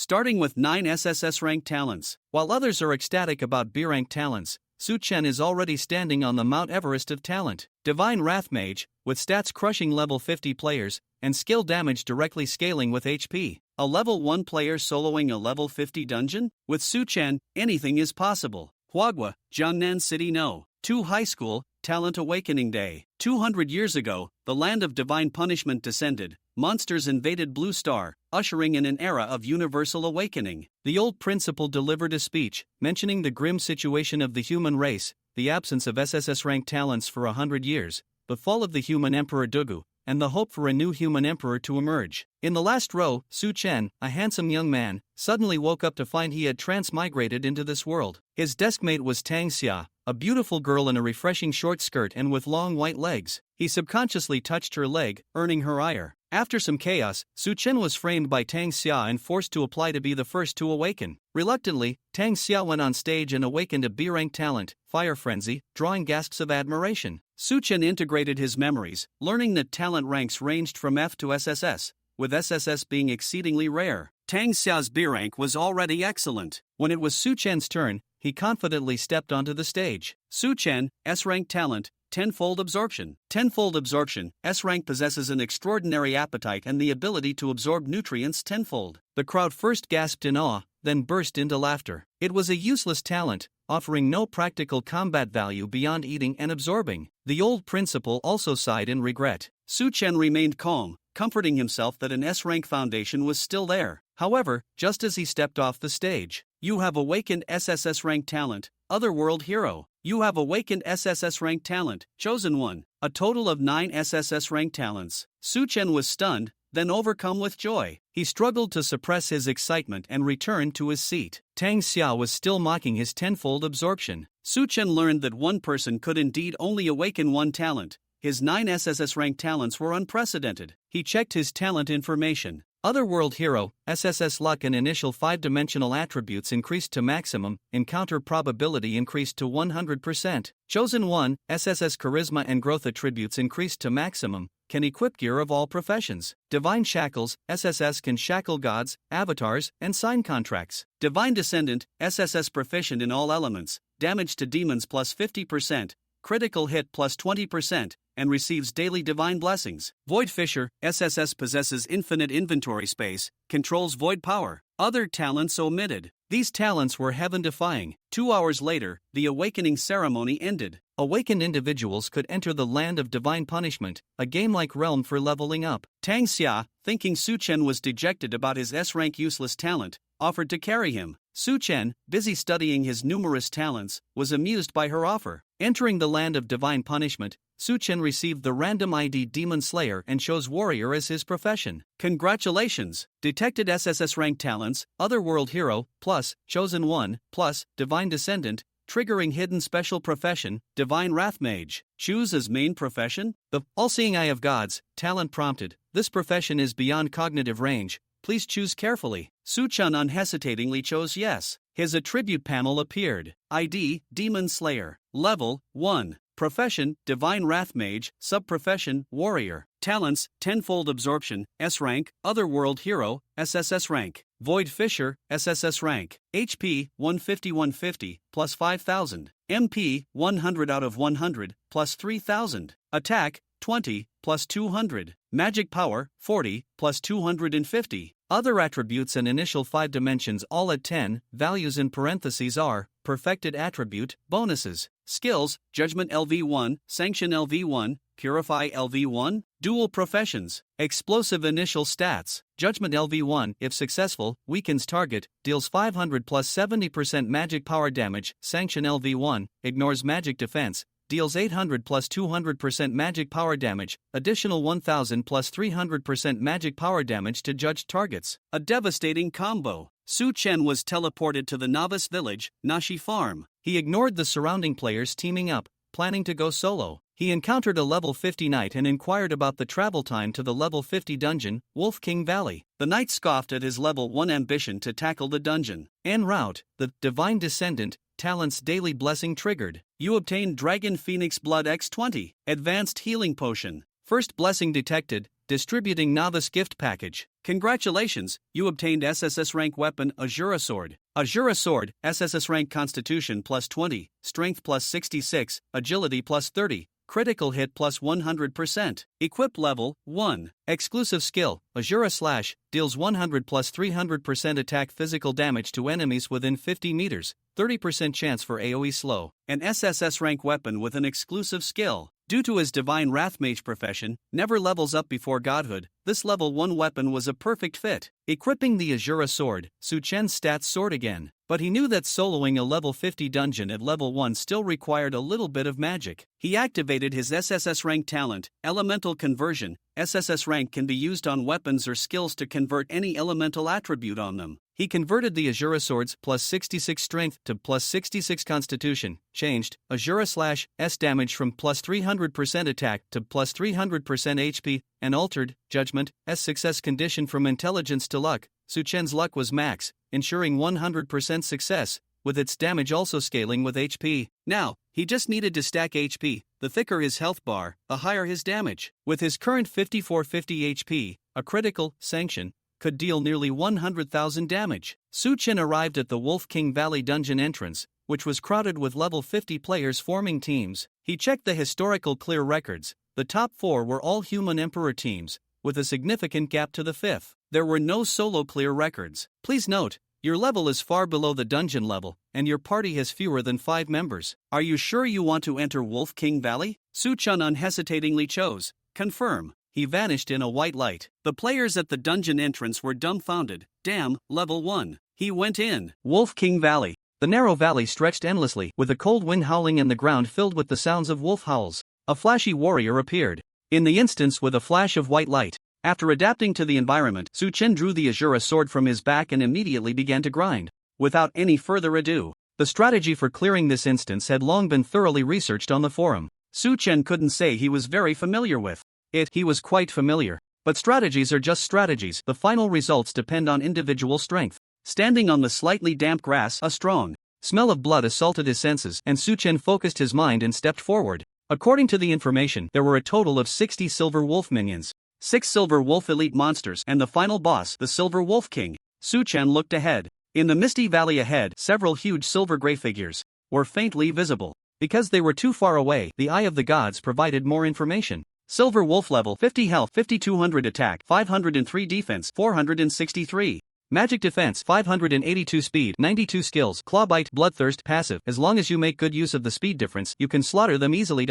starting with 9 SSS rank talents. While others are ecstatic about B rank talents, Su Chen is already standing on the Mount Everest of talent. Divine Wrath Mage, with stats crushing level 50 players, and skill damage directly scaling with HP. A level 1 player soloing a level 50 dungeon? With Su Chen, anything is possible. Huagua, Jiangnan City No. 2 High School, Talent Awakening Day. 200 years ago, the land of divine punishment descended. Monsters invaded Blue Star, ushering in an era of universal awakening. The old principal delivered a speech, mentioning the grim situation of the human race, the absence of SSS-ranked talents for 100 years, the fall of the human emperor Dugu, and the hope for a new human emperor to emerge. In the last row, Su Chen, a handsome young man, suddenly woke up to find he had transmigrated into this world. His deskmate was Tang Xia, a beautiful girl in a refreshing short skirt and with long white legs. He subconsciously touched her leg, earning her ire. After some chaos, Su Chen was framed by Tang Xia and forced to apply to be the first to awaken. Reluctantly, Tang Xia went on stage and awakened a B-rank talent, Fire Frenzy, drawing gasps of admiration. Su Chen integrated his memories, learning that talent ranks ranged from F to SSS, with SSS being exceedingly rare. Tang Xia's B rank was already excellent. When it was Su Chen's turn, he confidently stepped onto the stage. Su Chen, S-rank talent, Tenfold Absorption. Tenfold Absorption, S-rank possesses an extraordinary appetite and the ability to absorb nutrients tenfold. The crowd first gasped in awe, then burst into laughter. It was a useless talent, offering no practical combat value beyond eating and absorbing. The old principal also sighed in regret. Su Chen remained calm, comforting himself that an S-rank foundation was still there. However, just as he stepped off the stage, "You have awakened SSS rank talent, Otherworld Hero. You have awakened SSS rank talent, Chosen One." A total of 9 SSS rank talents. Su Chen was stunned, then overcome with joy. He struggled to suppress his excitement and returned to his seat. Tang Xia was still mocking his tenfold absorption. Su Chen learned that one person could indeed only awaken one talent. His 9 SSS rank talents were unprecedented. He checked his talent information. Otherworld Hero, SSS Luck and initial 5-dimensional attributes increased to maximum, encounter probability increased to 100%. Chosen One, SSS Charisma and growth attributes increased to maximum, can equip gear of all professions. Divine Shackles, SSS can shackle gods, avatars, and sign contracts. Divine Descendant, SSS proficient in all elements, damage to demons plus 50%, critical hit plus 20%, and receives daily divine blessings. Void Fisher, SSS possesses infinite inventory space, controls void power. Other talents omitted. These talents were heaven-defying. 2 hours later, the awakening ceremony ended. Awakened individuals could enter the land of divine punishment, a game-like realm for leveling up. Tang Xia, thinking Su Chen was dejected about his S-rank useless talent, offered to carry him. Su Chen, busy studying his numerous talents, was amused by her offer. Entering the land of divine punishment, Su Chen received the random ID Demon Slayer and chose Warrior as his profession. Congratulations! Detected SSS rank talents, Otherworld Hero, plus, Chosen One, plus, Divine Descendant, triggering hidden special profession, Divine Wrath Mage. Choose as main profession? The All-Seeing Eye of Gods, talent prompted. This profession is beyond cognitive range. Please choose carefully. Su Chen unhesitatingly chose yes. His attribute panel appeared. ID, Demon Slayer. Level, 1. Profession, Divine Wrath Mage, Subprofession, Warrior. Talents, Tenfold Absorption, S rank, Otherworld Hero, SSS rank. Void Fisher, SSS rank. HP, 150 plus 5000. MP, 100 out of 100, plus 3000. Attack, 20, plus 200. Magic Power, 40, plus 250. Other attributes and initial 5 dimensions all at 10, values in parentheses are, perfected attribute, bonuses. Skills, Judgment LV1, Sanction LV1, Purify LV1, Dual Professions. Explosive initial stats. Judgment LV1, if successful, weakens target, deals 500 plus 70% magic power damage. Sanction LV1, ignores magic defense, deals 800 plus 200% magic power damage, additional 1000 plus 300% magic power damage to judged targets. A devastating combo. Su Chen was teleported to the novice village, Nashi Farm. He ignored the surrounding players teaming up, planning to go solo. He encountered a level 50 knight and inquired about the travel time to the level 50 dungeon, Wolf King Valley. The knight scoffed at his level 1 ambition to tackle the dungeon. En route, the Divine Descendant, Talent's Daily Blessing triggered. You obtained Dragon Phoenix Blood X20, Advanced Healing Potion. First blessing detected, distributing Novice Gift Package. Congratulations, you obtained SSS rank weapon Azura Sword. Azura Sword, SSS rank Constitution plus 20, Strength plus 66, Agility plus 30. Critical hit plus 100%. Equip level 1. Exclusive skill, Azura Slash, deals 100 plus 300% attack physical damage to enemies within 50 meters, 30% chance for AoE slow. An SSS rank weapon with an exclusive skill. Due to his Divine Wrath Mage profession, never levels up before godhood, this level 1 weapon was a perfect fit. Equipping the Azura Sword, Su Chen's stats soared again. But he knew that soloing a level 50 dungeon at level 1 still required a little bit of magic. He activated his SSS rank talent, Elemental Conversion. SSS rank can be used on weapons or skills to convert any elemental attribute on them. He converted the Azura Sword's plus 66 strength to plus 66 constitution, changed Azura Slash S damage from plus 300% attack to plus 300% HP, and altered Judgment S success condition from intelligence to luck. Su Chen's luck was max, ensuring 100% success, with its damage also scaling with HP. Now, he just needed to stack HP. The thicker his health bar, the higher his damage. With his current 5450 HP, a critical sanction could deal nearly 100,000 damage. Su Chen arrived at the Wolf King Valley dungeon entrance, which was crowded with level 50 players forming teams. He checked the historical clear records. The top 4 were all human emperor teams, with a significant gap to the 5th. There were no solo clear records. Please note, your level is far below the dungeon level, and your party has fewer than 5 members. Are you sure you want to enter Wolf King Valley? Su Chen unhesitatingly chose confirm. He vanished in a white light. The players at the dungeon entrance were dumbfounded. Damn, level 1. He went in. Wolf King Valley. The narrow valley stretched endlessly, with a cold wind howling and the ground filled with the sounds of wolf howls. A flashy warrior appeared. In the instance with a flash of white light. After adapting to the environment, Su Chen drew the Azura Sword from his back and immediately began to grind. Without any further ado, the strategy for clearing this instance had long been thoroughly researched on the forum. Su Chen couldn't say he was very familiar with it. He was quite familiar. But strategies are just strategies. The final results depend on individual strength. Standing on the slightly damp grass, a strong smell of blood assaulted his senses, and Su Chen focused his mind and stepped forward. According to the information, there were a total of 60 Silver Wolf minions, 6 Silver Wolf elite monsters, and the final boss, the Silver Wolf King. Su Chen looked ahead. In the misty valley ahead, several huge silver gray figures were faintly visible. Because they were too far away, the Eye of the Gods provided more information. Silver Wolf level 50 health, 5200 attack, 503 defense, 463. Magic defense 582 speed, 92 skills, Clawbite, Bloodthirst passive. As long as you make good use of the speed difference, you can slaughter them easily.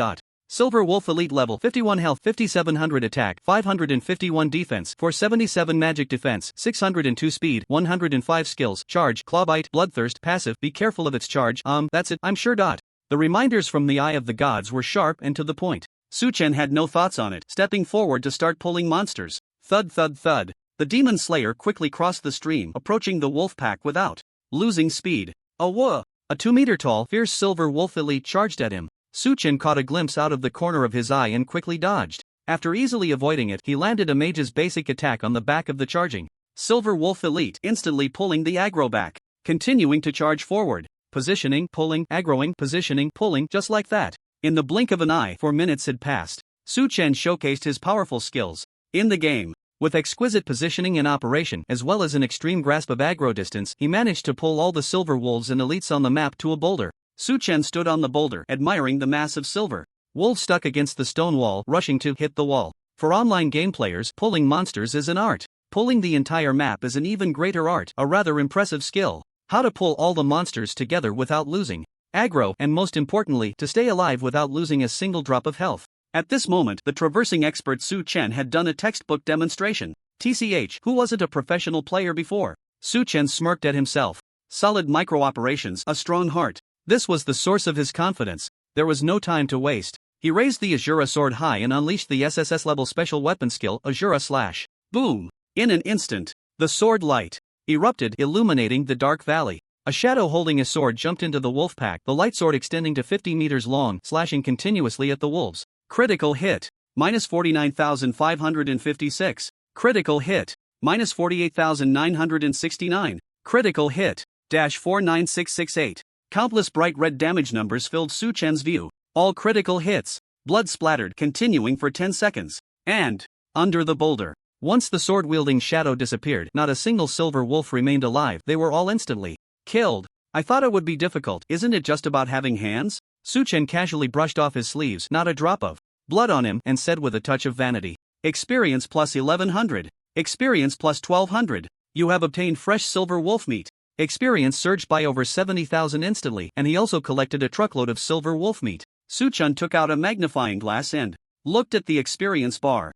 Silver Wolf elite level 51 health, 5700 attack, 551 defense, 477 magic defense, 602 speed, 105 skills, charge, Clawbite, Bloodthirst passive. Be careful of its charge. That's it, I'm sure. The reminders from the Eye of the Gods were sharp and to the point. Su Chen had no thoughts on it, stepping forward to start pulling monsters. Thud thud thud. The Demon Slayer quickly crossed the stream, approaching the wolf pack without losing speed. A 2-meter tall, fierce silver wolf elite charged at him. Su Chen caught a glimpse out of the corner of his eye and quickly dodged. After easily avoiding it, he landed a mage's basic attack on the back of the charging silver wolf elite, instantly pulling the aggro back. Continuing to charge forward. Positioning, pulling, aggroing, positioning, pulling, just like that. In the blink of an eye, 4 minutes had passed. Su Chen showcased his powerful skills in the game. With exquisite positioning and operation, as well as an extreme grasp of aggro distance, he managed to pull all the silver wolves and elites on the map to a boulder. Su Chen stood on the boulder, admiring the mass of silver wolves stuck against the stone wall, rushing to hit the wall. For online game players, pulling monsters is an art. Pulling the entire map is an even greater art, a rather impressive skill. How to pull all the monsters together without losing aggro, and most importantly, to stay alive without losing a single drop of health. At this moment, the traversing expert Su Chen had done a textbook demonstration. TCH, who wasn't a professional player before? Su Chen smirked at himself. Solid micro-operations, a strong heart. This was the source of his confidence. There was no time to waste. He raised the Azura Sword high and unleashed the SSS level special weapon skill, Azura Slash. Boom! In an instant, the sword light erupted, illuminating the dark valley. A shadow holding a sword jumped into the wolf pack, the light sword extending to 50 meters long, slashing continuously at the wolves. Critical hit. Minus 49,556. Critical hit. Minus 48,969. Critical hit. Dash 49668. Countless bright red damage numbers filled Su Chen's view. All critical hits. Blood splattered, continuing for 10 seconds. And Under the boulder. Once the sword-wielding shadow disappeared, not a single silver wolf remained alive. They were all instantly killed. I thought it would be difficult. Isn't it just about having hands? Suchen casually brushed off his sleeves, not a drop of blood on him, and said with a touch of vanity, "Experience plus 1100. Experience plus 1200. You have obtained fresh silver wolf meat." Experience surged by over 70,000 instantly, and he also collected a truckload of silver wolf meat. Suchun took out a magnifying glass and looked at the experience bar.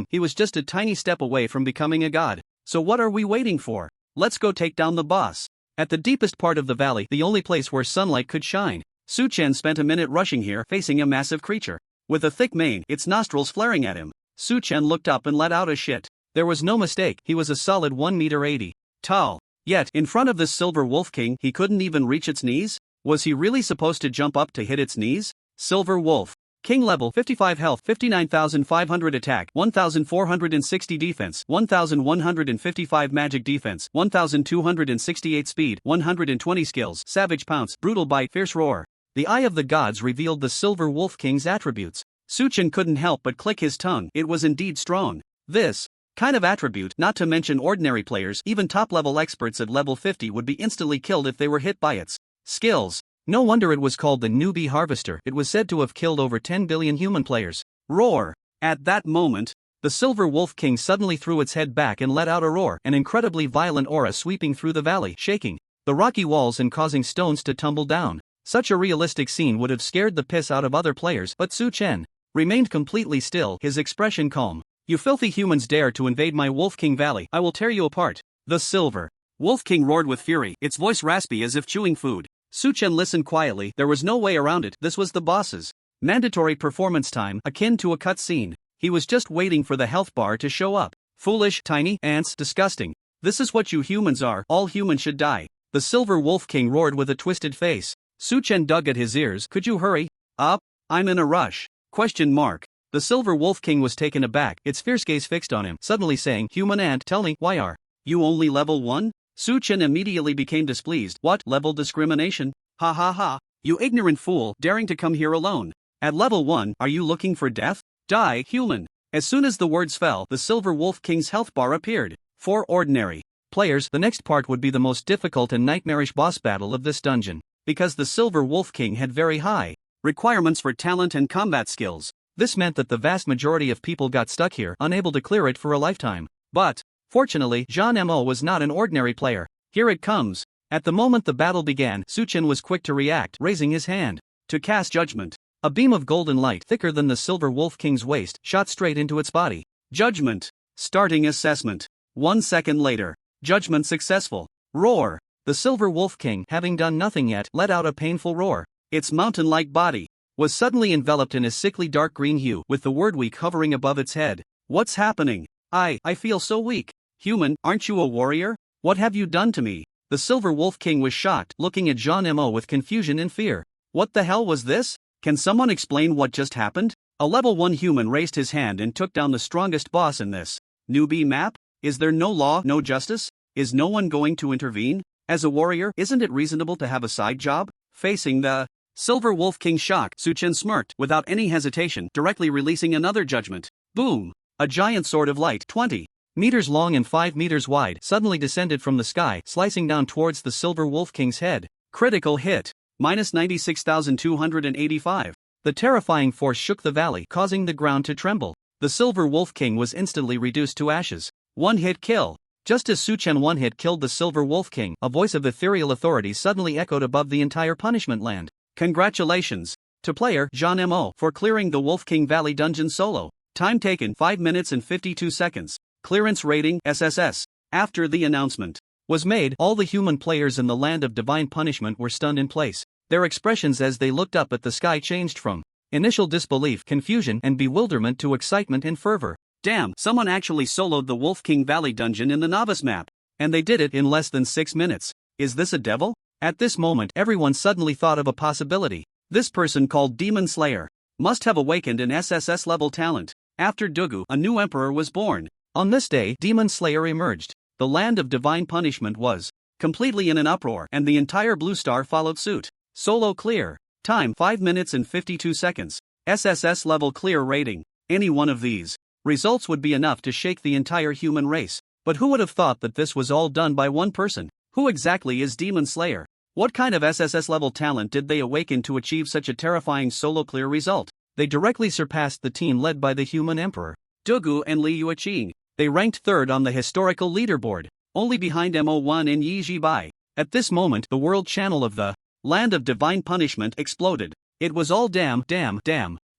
He was just a tiny step away from becoming a god. So what are we waiting for? Let's go take down the boss. At the deepest part of the valley, the only place where sunlight could shine, Suchen spent a minute rushing here, facing a massive creature with a thick mane, its nostrils flaring at him. Suchen looked up and let out a shit. There was no mistake, he was a solid 1 meter 80 tall. Yet, in front of this silver wolf king, he couldn't even reach its knees? Was he really supposed to jump up to hit its knees? Silver wolf. King level 55 health, 59,500 attack, 1,460 defense, 1,155 magic defense, 1,268 speed, 120 skills, savage pounce, brutal bite, fierce roar. The eye of the gods revealed the silver wolf king's attributes. Suchen couldn't help but click his tongue. It was indeed strong. This kind of attribute, not to mention ordinary players, even top-level experts at level 50 would be instantly killed if they were hit by its skills. No wonder it was called the newbie harvester. It was said to have killed over 10 billion human players. Roar! At that moment, the silver wolf king suddenly threw its head back and let out a roar, an incredibly violent aura sweeping through the valley, shaking the rocky walls and causing stones to tumble down. Such a realistic scene would have scared the piss out of other players, but Su Chen remained completely still, his expression calm. "You filthy humans dare to invade my Wolf King Valley, I will tear you apart." The silver wolf king roared with fury, its voice raspy as if chewing food. Suchen listened quietly. There was no way around it. This was the boss's mandatory performance time, akin to a cut scene. He was just waiting for the health bar to show up. Foolish, tiny ants, disgusting. This is what you humans are. All humans should die. The silver wolf king roared with a twisted face. Suchen dug at his ears. "Could you hurry up? I'm in a rush." The silver wolf king was taken aback, its fierce gaze fixed on him, suddenly saying, "Human ant, tell me, why are you only level 1? Suchen immediately became displeased. "What, level discrimination? Ha ha ha, you ignorant fool, daring to come here alone. At level 1, are you looking for death? Die, human." As soon as the words fell, the silver wolf king's health bar appeared. For ordinary players, the next part would be the most difficult and nightmarish boss battle of this dungeon, because the silver wolf king had very high requirements for talent and combat skills. This meant that the vast majority of people got stuck here, unable to clear it for a lifetime. But fortunately, Jean Mo was not an ordinary player. Here it comes. At the moment the battle began, Suchen was quick to react, raising his hand to cast judgment. A beam of golden light, thicker than the silver wolf king's waist, shot straight into its body. Judgment. Starting assessment. 1 second later. Judgment successful. Roar. The silver wolf king, having done nothing yet, let out a painful roar. Its mountain-like body was suddenly enveloped in a sickly dark green hue, with the word weak hovering above its head. "What's happening? I feel so weak. Human, aren't you a warrior? What have you done to me?" The silver wolf king was shocked, looking at Jean Mo with confusion and fear. What the hell was this? Can someone explain what just happened? A level 1 human raised his hand and took down the strongest boss in this newbie map. Is there no law, no justice? Is no one going to intervene? As a warrior, isn't it reasonable to have a side job? Facing the silver wolf king shock, Suchen smirked, without any hesitation, directly releasing another judgment. Boom! A giant sword of light, 20 meters long and 5 meters wide, suddenly descended from the sky, slicing down towards the silver wolf king's head. Critical hit. Minus 96,285. The terrifying force shook the valley, causing the ground to tremble. The silver wolf king was instantly reduced to ashes. One-hit kill. Just as Suchen one-hit killed the silver wolf king, a voice of ethereal authority suddenly echoed above the entire punishment land. Congratulations to player Jean Mo for clearing the Wolf King Valley dungeon solo. Time taken 5 minutes and 52 seconds. Clearance rating SSS. After the announcement was made, all the human players in the land of divine punishment were stunned in place. Their expressions as they looked up at the sky changed from initial disbelief, confusion, and bewilderment to excitement and fervor. Damn, someone actually soloed the Wolf King Valley dungeon in the novice map. And they did it in less than 6 minutes. Is this a devil? At this moment, everyone suddenly thought of a possibility. This person, called Demon Slayer, must have awakened an SSS level talent. After Dugu, a new emperor was born. On this day, Demon Slayer emerged. The land of divine punishment was completely in an uproar, and the entire Blue Star followed suit. Solo clear. Time 5 minutes and 52 seconds. SSS level clear rating. Any one of these results would be enough to shake the entire human race. But who would have thought that this was all done by one person? Who exactly is Demon Slayer? What kind of SSS level talent did they awaken to achieve such a terrifying solo clear result? They directly surpassed the team led by the human emperor, Dugu and Li Yueqing. They ranked third on the historical leaderboard, only behind Mo1 and Yi Jibai. At this moment, the world channel of the Land of Divine Punishment exploded. It was all damn.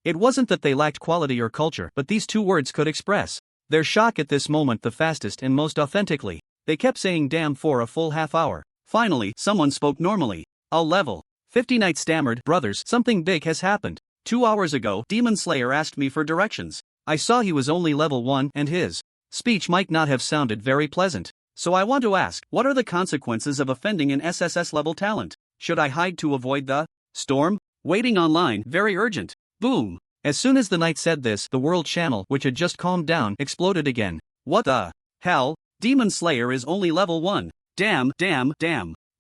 It wasn't that they lacked quality or culture, but these two words could express their shock at this moment the fastest and most authentically. They kept saying damn for a full half hour. Finally, someone spoke normally. I'll level. 50 Knight stammered, brothers, something big has happened. 2 hours ago, Demon Slayer asked me for directions. I saw he was only level 1 and his speech might not have sounded very pleasant. So I want to ask, what are the consequences of offending an SSS level talent? Should I hide to avoid the storm? Waiting online, very urgent. Boom. As soon as the knight said this, the world channel, which had just calmed down, exploded again. What the hell? Demon Slayer is only level 1. Damn.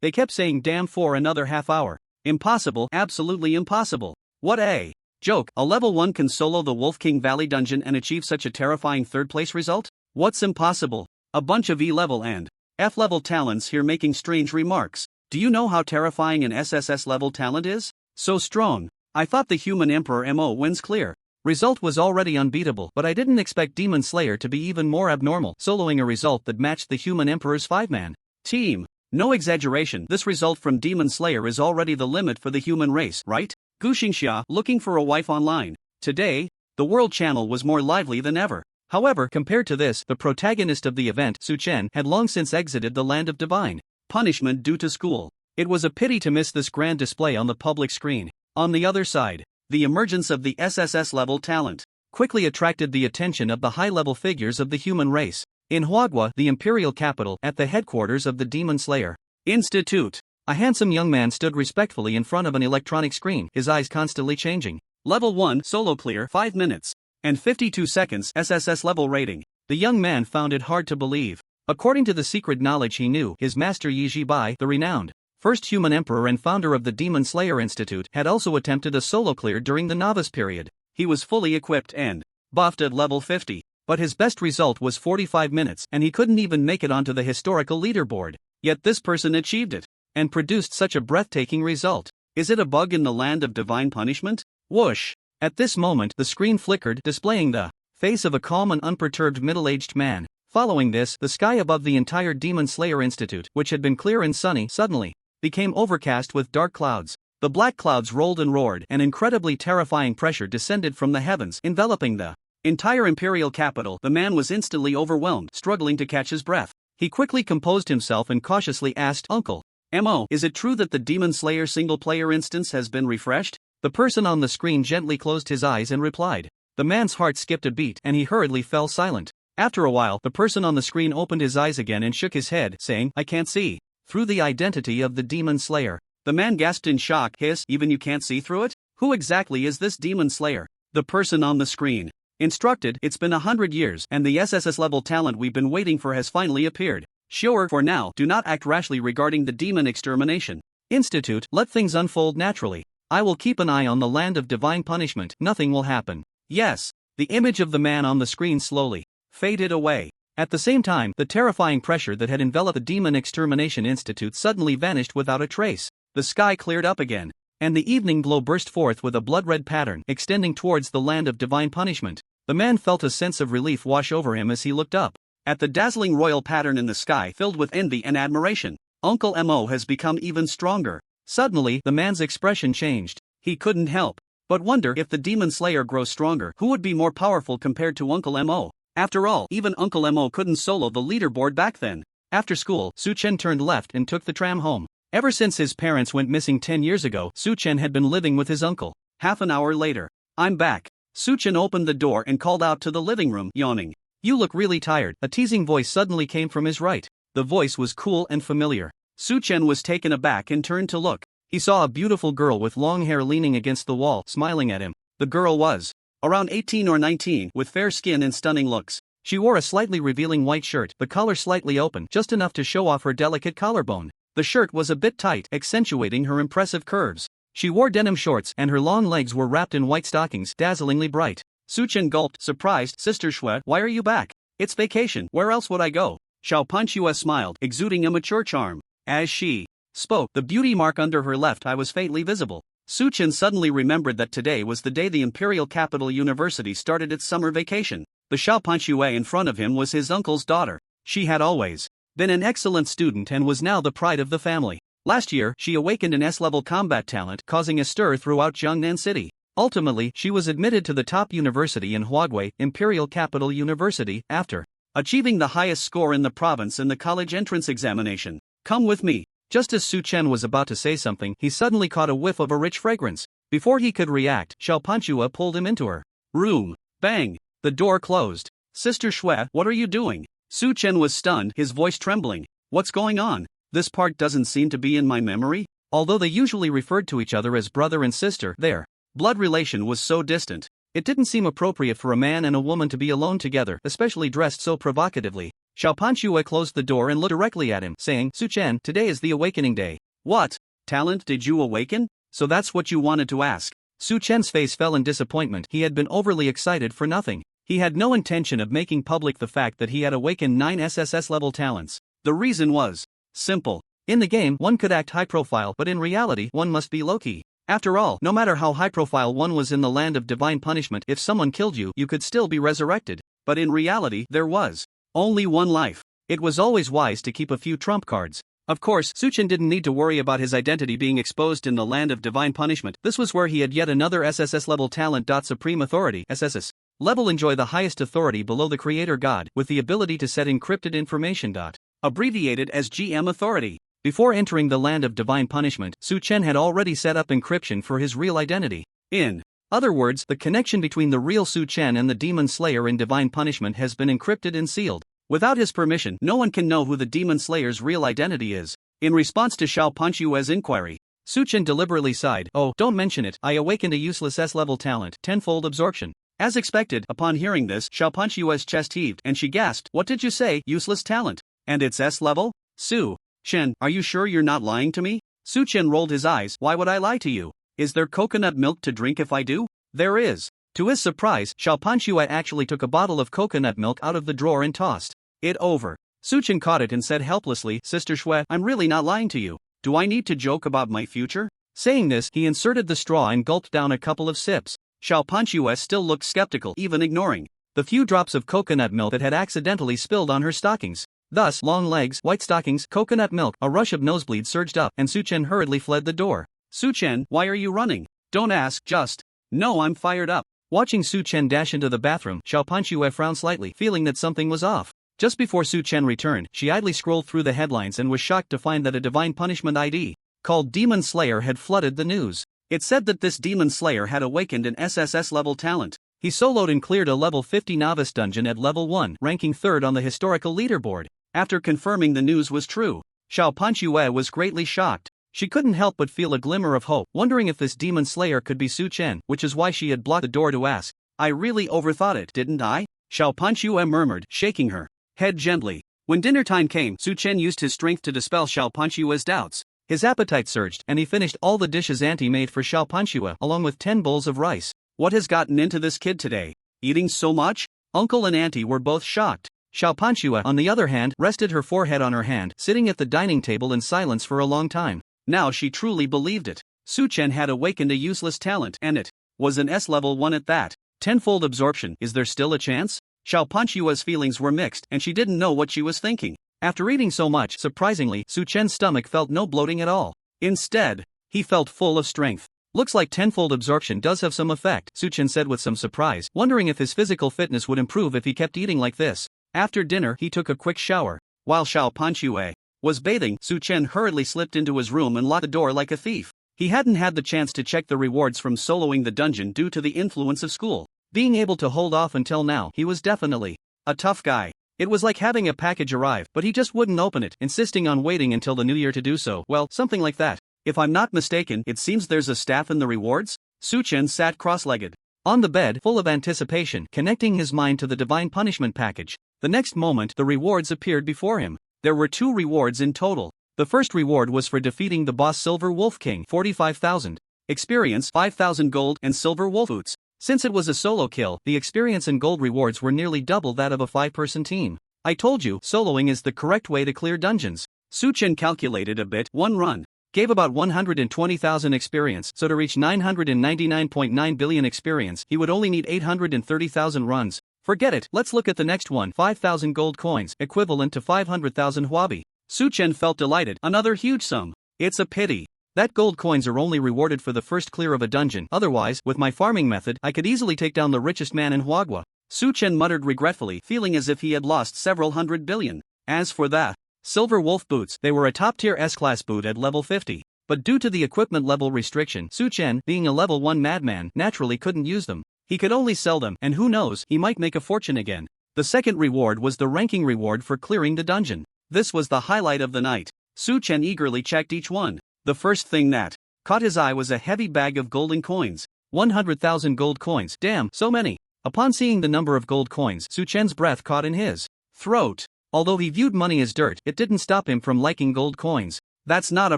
They kept saying damn for another half hour. Impossible, absolutely impossible. What a joke. A level 1 can solo the Wolf King Valley dungeon and achieve such a terrifying third place result? What's impossible? A bunch of E-level and F-level talents here making strange remarks. Do you know how terrifying an SSS level talent is? So strong. I thought the human emperor Mo wins clear. Result was already unbeatable, but I didn't expect Demon Slayer to be even more abnormal, soloing a result that matched the human emperor's 5-man team. No exaggeration, this result from Demon Slayer is already the limit for the human race, right? Guxingxia, looking for a wife online. Today, the world channel was more lively than ever. However, compared to this, the protagonist of the event, Su Chen, had long since exited the Land of Divine Punishment due to school. It was a pity to miss this grand display on the public screen. On the other side, the emergence of the SSS level talent quickly attracted the attention of the high-level figures of the human race. In Huagua, the imperial capital, at the headquarters of the Demon Slayer Institute, a handsome young man stood respectfully in front of an electronic screen, his eyes constantly changing. Level 1, solo clear, 5 minutes and 52 seconds, SSS level rating. The young man found it hard to believe. According to the secret knowledge he knew, his master Yi Jibai, the renowned first human emperor and founder of the Demon Slayer Institute, had also attempted a solo clear during the novice period. He was fully equipped and buffed at level 50. But his best result was 45 minutes, and he couldn't even make it onto the historical leaderboard. Yet this person achieved it, and produced such a breathtaking result. Is it a bug in the Land of Divine Punishment? Whoosh! At this moment, the screen flickered, displaying the face of a calm and unperturbed middle-aged man. Following this, the sky above the entire Demon Slayer Institute, which had been clear and sunny, suddenly became overcast with dark clouds. The black clouds rolled and roared, and incredibly terrifying pressure descended from the heavens, enveloping the entire imperial capital. The man was instantly overwhelmed, struggling to catch his breath. He quickly composed himself and cautiously asked, Uncle Mo, is it true that the Demon Slayer single-player instance has been refreshed? The person on the screen gently closed his eyes and replied. The man's heart skipped a beat, and he hurriedly fell silent. After a while, the person on the screen opened his eyes again and shook his head, saying, I can't see through the identity of the Demon Slayer. The man gasped in shock. Even you can't see through it? Who exactly is this Demon Slayer? The person on the screen instructed, it's been 100 years, and the SSS level talent we've been waiting for has finally appeared. Sure, for now, do not act rashly regarding the Demon Extermination Institute, let things unfold naturally. I will keep an eye on the Land of Divine Punishment, nothing will happen. Yes. The image of the man on the screen slowly faded away. At the same time, the terrifying pressure that had enveloped the Demon Extermination Institute suddenly vanished without a trace. The sky cleared up again, and the evening glow burst forth with a blood-red pattern extending towards the Land of Divine Punishment. The man felt a sense of relief wash over him as he looked up at the dazzling royal pattern in the sky, filled with envy and admiration. Uncle Mo has become even stronger. Suddenly, the man's expression changed. He couldn't help but wonder, if the Demon Slayer grows stronger, who would be more powerful compared to Uncle Mo? After all, even Uncle Mo couldn't solo the leaderboard back then. After school, Su Chen turned left and took the tram home. Ever since his parents went missing 10 years ago, Su Chen had been living with his uncle. Half an hour later, I'm back. Su Chen opened the door and called out to the living room, yawning. You look really tired. A teasing voice suddenly came from his right. The voice was cool and familiar. Su Chen was taken aback and turned to look. He saw a beautiful girl with long hair leaning against the wall, smiling at him. The girl was around 18 or 19, with fair skin and stunning looks. She wore a slightly revealing white shirt, the collar slightly open, just enough to show off her delicate collarbone. The shirt was a bit tight, accentuating her impressive curves. She wore denim shorts, and her long legs were wrapped in white stockings, dazzlingly bright. Suchen gulped, surprised. Sister Shui, why are you back? It's vacation, where else would I go? Xiao Panchua smiled, exuding immature charm. As she spoke, the beauty mark under her left eye was faintly visible. Suchen suddenly remembered that today was the day the Imperial Capital University started its summer vacation. The Xiao Panchua in front of him was his uncle's daughter. She had always been an excellent student and was now the pride of the family. Last year, she awakened an S-level combat talent, causing a stir throughout Jiangnan City. Ultimately, she was admitted to the top university in Huaguai, Imperial Capital University, after achieving the highest score in the province in the college entrance examination. Come with me. Just as Su Chen was about to say something, he suddenly caught a whiff of a rich fragrance. Before he could react, Xiao Panchua pulled him into her room. Bang! The door closed. Sister Shui, what are you doing? Su Chen was stunned, his voice trembling. What's going on? This part doesn't seem to be in my memory. Although they usually referred to each other as brother and sister, their blood relation was so distant. It didn't seem appropriate for a man and a woman to be alone together, especially dressed so provocatively. Xiao Panchua closed the door and looked directly at him, saying, Su Chen, today is the awakening day. What? Talent, did you awaken? So that's what you wanted to ask. Su Chen's face fell in disappointment. He had been overly excited for nothing. He had no intention of making public the fact that he had awakened 9 SSS level talents. The reason was simple. In the game, one could act high profile, but in reality, one must be low-key. After all, no matter how high profile one was in the land of divine punishment, if someone killed you, you could still be resurrected. But in reality, there was only one life. It was always wise to keep a few trump cards. Of course, Suchen didn't need to worry about his identity being exposed in the land of divine punishment. This was where he had yet another SSS level talent. Supreme Authority, SSS. Level enjoy the highest authority below the Creator God, with the ability to set encrypted information. Abbreviated as GM Authority. Before entering the land of divine punishment, Su Chen had already set up encryption for his real identity. In other words, the connection between the real Su Chen and the demon slayer in divine punishment has been encrypted and sealed. Without his permission, no one can know who the demon slayer's real identity is. In response to Xiao Panchua's inquiry, Su Chen deliberately sighed. Oh, don't mention it, I awakened a useless S-level talent, tenfold absorption. As expected, upon hearing this, Xiao Panchua's chest heaved and she gasped. What did you say, useless talent? And it's S-level? Su Chen, are you sure you're not lying to me? Su Chen rolled his eyes. Why would I lie to you? Is there coconut milk to drink if I do? There is. To his surprise, Xiao Panchua actually took a bottle of coconut milk out of the drawer and tossed it over. Su Chen caught it and said helplessly, Sister Shui, I'm really not lying to you. Do I need to joke about my future? Saying this, he inserted the straw and gulped down a couple of sips. Xiao Panchua still looked skeptical, even ignoring the few drops of coconut milk that had accidentally spilled on her stockings. Thus, long legs, white stockings, coconut milk, a rush of nosebleeds surged up, and Su Chen hurriedly fled the door. Su Chen, why are you running? Don't ask, just. No, I'm fired up. Watching Su Chen dash into the bathroom, Xiao Panchua frowned slightly, feeling that something was off. Just before Su Chen returned, she idly scrolled through the headlines and was shocked to find that a divine punishment ID, called Demon Slayer, had flooded the news. It said that this Demon Slayer had awakened an SSS level talent. He soloed and cleared a level 50 novice dungeon at level 1, ranking 3rd on the historical leaderboard. After confirming the news was true, Xiao Panchua was greatly shocked. She couldn't help but feel a glimmer of hope, wondering if this demon slayer could be Su Chen, which is why she had blocked the door to ask. I really overthought it, didn't I? Xiao Panchua murmured, shaking her head gently. When dinner time came, Su Chen used his strength to dispel Xiao Panchua's doubts. His appetite surged, and he finished all the dishes Auntie made for Xiao Panchua, along with 10 bowls of rice. What has gotten into this kid today? Eating so much? Uncle and Auntie were both shocked. Xiao Panchua, on the other hand, rested her forehead on her hand, sitting at the dining table in silence for a long time. Now she truly believed it. Su Chen had awakened a useless talent, and it was an S-level 1 at that. Tenfold absorption. Is there still a chance? Xiao Panchua's feelings were mixed, and she didn't know what she was thinking. After eating so much, surprisingly, Su Chen's stomach felt no bloating at all. Instead, he felt full of strength. Looks like tenfold absorption does have some effect, Su Chen said with some surprise, wondering if his physical fitness would improve if he kept eating like this. After dinner, he took a quick shower. While Xiao Panchua was bathing, Su Chen hurriedly slipped into his room and locked the door like a thief. He hadn't had the chance to check the rewards from soloing the dungeon due to the influence of school. Being able to hold off until now, he was definitely a tough guy. It was like having a package arrive, but he just wouldn't open it, insisting on waiting until the new year to do so. Well, something like that. If I'm not mistaken, it seems there's a staff in the rewards? Su Chen sat cross-legged on the bed, full of anticipation, connecting his mind to the divine punishment package. The next moment, the rewards appeared before him. There were 2 rewards in total. The first reward was for defeating the boss Silver Wolf King, 45,000 experience, 5,000 gold, and silver wolf boots. Since it was a solo kill, the experience and gold rewards were nearly double that of a 5-person team. I told you, soloing is the correct way to clear dungeons. Su-Chen calculated a bit. One run gave about 120,000 experience, so to reach 999.9 billion experience, he would only need 830,000 runs. Forget it, let's look at the next one. 5,000 gold coins, equivalent to 500,000 huobi. Su-Chen felt delighted. Another huge sum. It's a pity that gold coins are only rewarded for the first clear of a dungeon. Otherwise, with my farming method, I could easily take down the richest man in Huagua. Su-Chen muttered regretfully, feeling as if he had lost several hundred billion. As for the silver wolf boots, they were a top-tier S-class boot at level 50. But due to the equipment level restriction, Su-Chen, being a level 1 madman, naturally couldn't use them. He could only sell them, and who knows, he might make a fortune again. The second reward was the ranking reward for clearing the dungeon. This was the highlight of the night. Su-Chen eagerly checked each one. The first thing that caught his eye was a heavy bag of golden coins. 100,000 gold coins. Damn, so many. Upon seeing the number of gold coins, Su-Chen's breath caught in his throat. Although he viewed money as dirt, it didn't stop him from liking gold coins. That's not a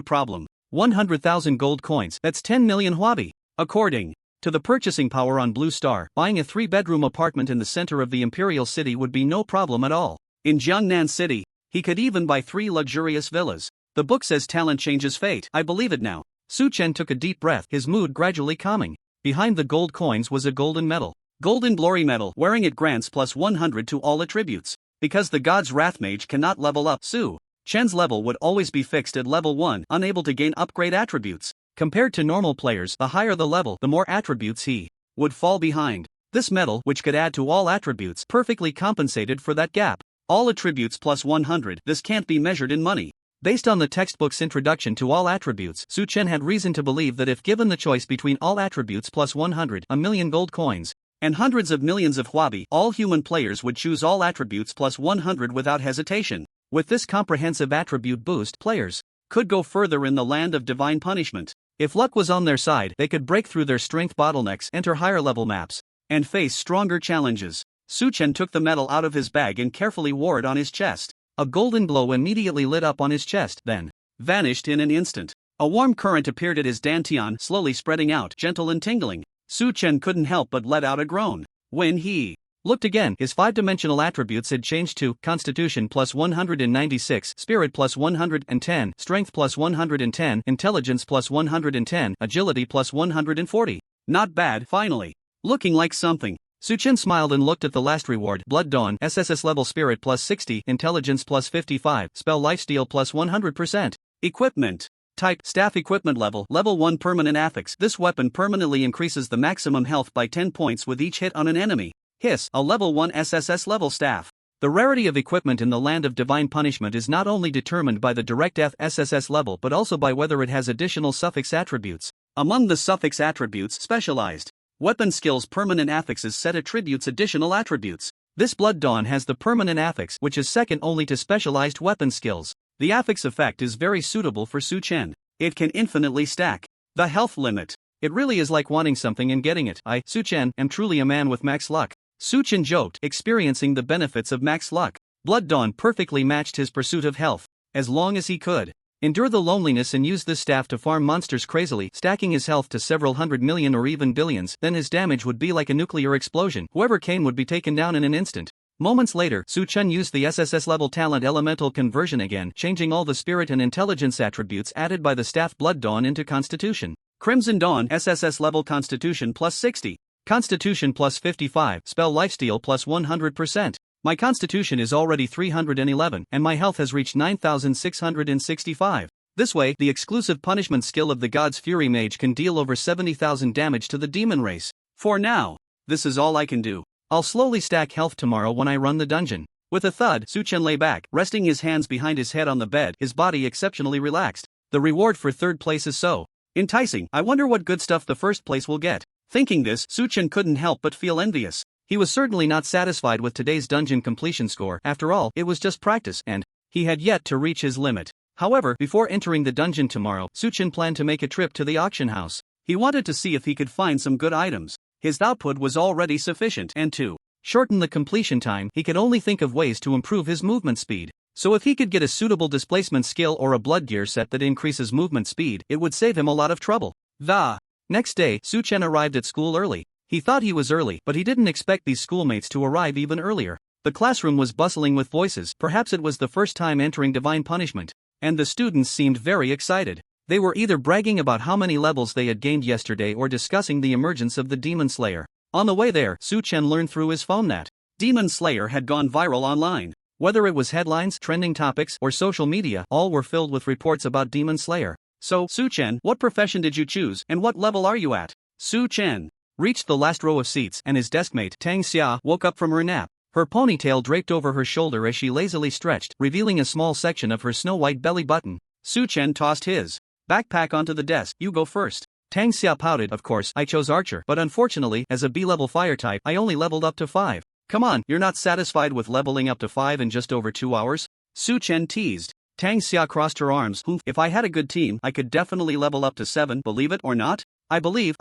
problem. 100,000 gold coins, that's 10 million huobi. According to the purchasing power on Blue Star, buying a 3-bedroom apartment in the center of the Imperial City would be no problem at all. In Jiangnan City, he could even buy 3 luxurious villas. The book says talent changes fate. I believe it now. Su-Chen took a deep breath, his mood gradually calming. Behind the gold coins was a golden medal. Golden glory medal, wearing it grants plus 100 to all attributes. Because the god's wrath mage cannot level up, Su-Chen's level would always be fixed at level 1, unable to gain upgrade attributes. Compared to normal players, the higher the level, the more attributes he would fall behind. This medal, which could add to all attributes, perfectly compensated for that gap. All attributes plus 100, this can't be measured in money. Based on the textbook's introduction to all attributes, Su-Chen had reason to believe that if given the choice between all attributes plus 100, a million gold coins, and hundreds of millions of huobi, all human players would choose all attributes plus 100 without hesitation. With this comprehensive attribute boost, players could go further in the land of divine punishment. If luck was on their side, they could break through their strength bottlenecks, enter higher level maps, and face stronger challenges. Su-Chen took the medal out of his bag and carefully wore it on his chest. A golden glow immediately lit up on his chest, then vanished in an instant. A warm current appeared at his dantian, slowly spreading out, gentle and tingling. Su-Chen couldn't help but let out a groan. When he looked again, his 5-dimensional attributes had changed to Constitution plus 196, Spirit plus 110, Strength plus 110, Intelligence plus 110, Agility plus 140. Not bad, finally. Looking like something. Su-Chen smiled and looked at the last reward. Blood Dawn, SSS level Spirit plus 60, Intelligence plus 55, Spell Lifesteal plus 100%. Equipment type, staff equipment level 1 permanent affix. This weapon permanently increases the maximum health by 10 points with each hit on an enemy. Hiss, a level 1 SSS level staff. The rarity of equipment in the land of divine punishment is not only determined by the direct SSS level but also by whether it has additional suffix attributes. Among the suffix attributes, specialized weapon skills permanent affixes set attributes additional attributes. This Blood Dawn has the permanent affix, which is second only to specialized weapon skills. The affix effect is very suitable for Su-Chen. It can infinitely stack the health limit. It really is like wanting something and getting it. I, Su-Chen, am truly a man with max luck. Su-Chen joked, experiencing the benefits of max luck. Blood Dawn perfectly matched his pursuit of health. As long as he could endure the loneliness and use this staff to farm monsters crazily, stacking his health to several hundred million or even billions, then his damage would be like a nuclear explosion. Whoever came would be taken down in an instant. Moments later, Su-Chen used the SSS level talent elemental conversion again, changing all the spirit and intelligence attributes added by the staff Blood Dawn into Constitution. Crimson Dawn, SSS level Constitution plus 60, Constitution plus 55, Spell Lifesteal plus 100%. My Constitution is already 311, and my health has reached 9,665. This way, the exclusive punishment skill of the God's Fury Mage can deal over 70,000 damage to the demon race. For now, this is all I can do. I'll slowly stack health tomorrow when I run the dungeon. With a thud, Su-Chen lay back, resting his hands behind his head on the bed, his body exceptionally relaxed. The reward for third place is so enticing. I wonder what good stuff the first place will get. Thinking this, Su-Chen couldn't help but feel envious. He was certainly not satisfied with today's dungeon completion score. After all, it was just practice, and he had yet to reach his limit. However, before entering the dungeon tomorrow, Su-Chen planned to make a trip to the auction house. He wanted to see if he could find some good items. His output was already sufficient, and to shorten the completion time, he could only think of ways to improve his movement speed. So if he could get a suitable displacement skill or a blood gear set that increases movement speed, it would save him a lot of trouble. The next day, Su-Chen arrived at school early. He thought he was early, but he didn't expect these schoolmates to arrive even earlier. The classroom was bustling with voices, perhaps it was the first time entering Divine Punishment, and the students seemed very excited. They were either bragging about how many levels they had gained yesterday or discussing the emergence of the Demon Slayer. On the way there, Su Chen learned through his phone that Demon Slayer had gone viral online. Whether it was headlines, trending topics, or social media, all were filled with reports about Demon Slayer. So, Su Chen, what profession did you choose, and what level are you at? Su Chen reached the last row of seats, and his deskmate, Tang Xia, woke up from her nap. Her ponytail draped over her shoulder as she lazily stretched, revealing a small section of her snow-white belly button. Su Chen tossed his backpack onto the desk. You go first. Tang Xia pouted. Of course, I chose Archer, but unfortunately, as a B-level fire type, I only leveled up to 5. Come on, you're not satisfied with leveling up to 5 in just over 2 hours? Su Chen teased. Tang Xia crossed her arms. If I had a good team, I could definitely level up to 7, believe it or not? I believe,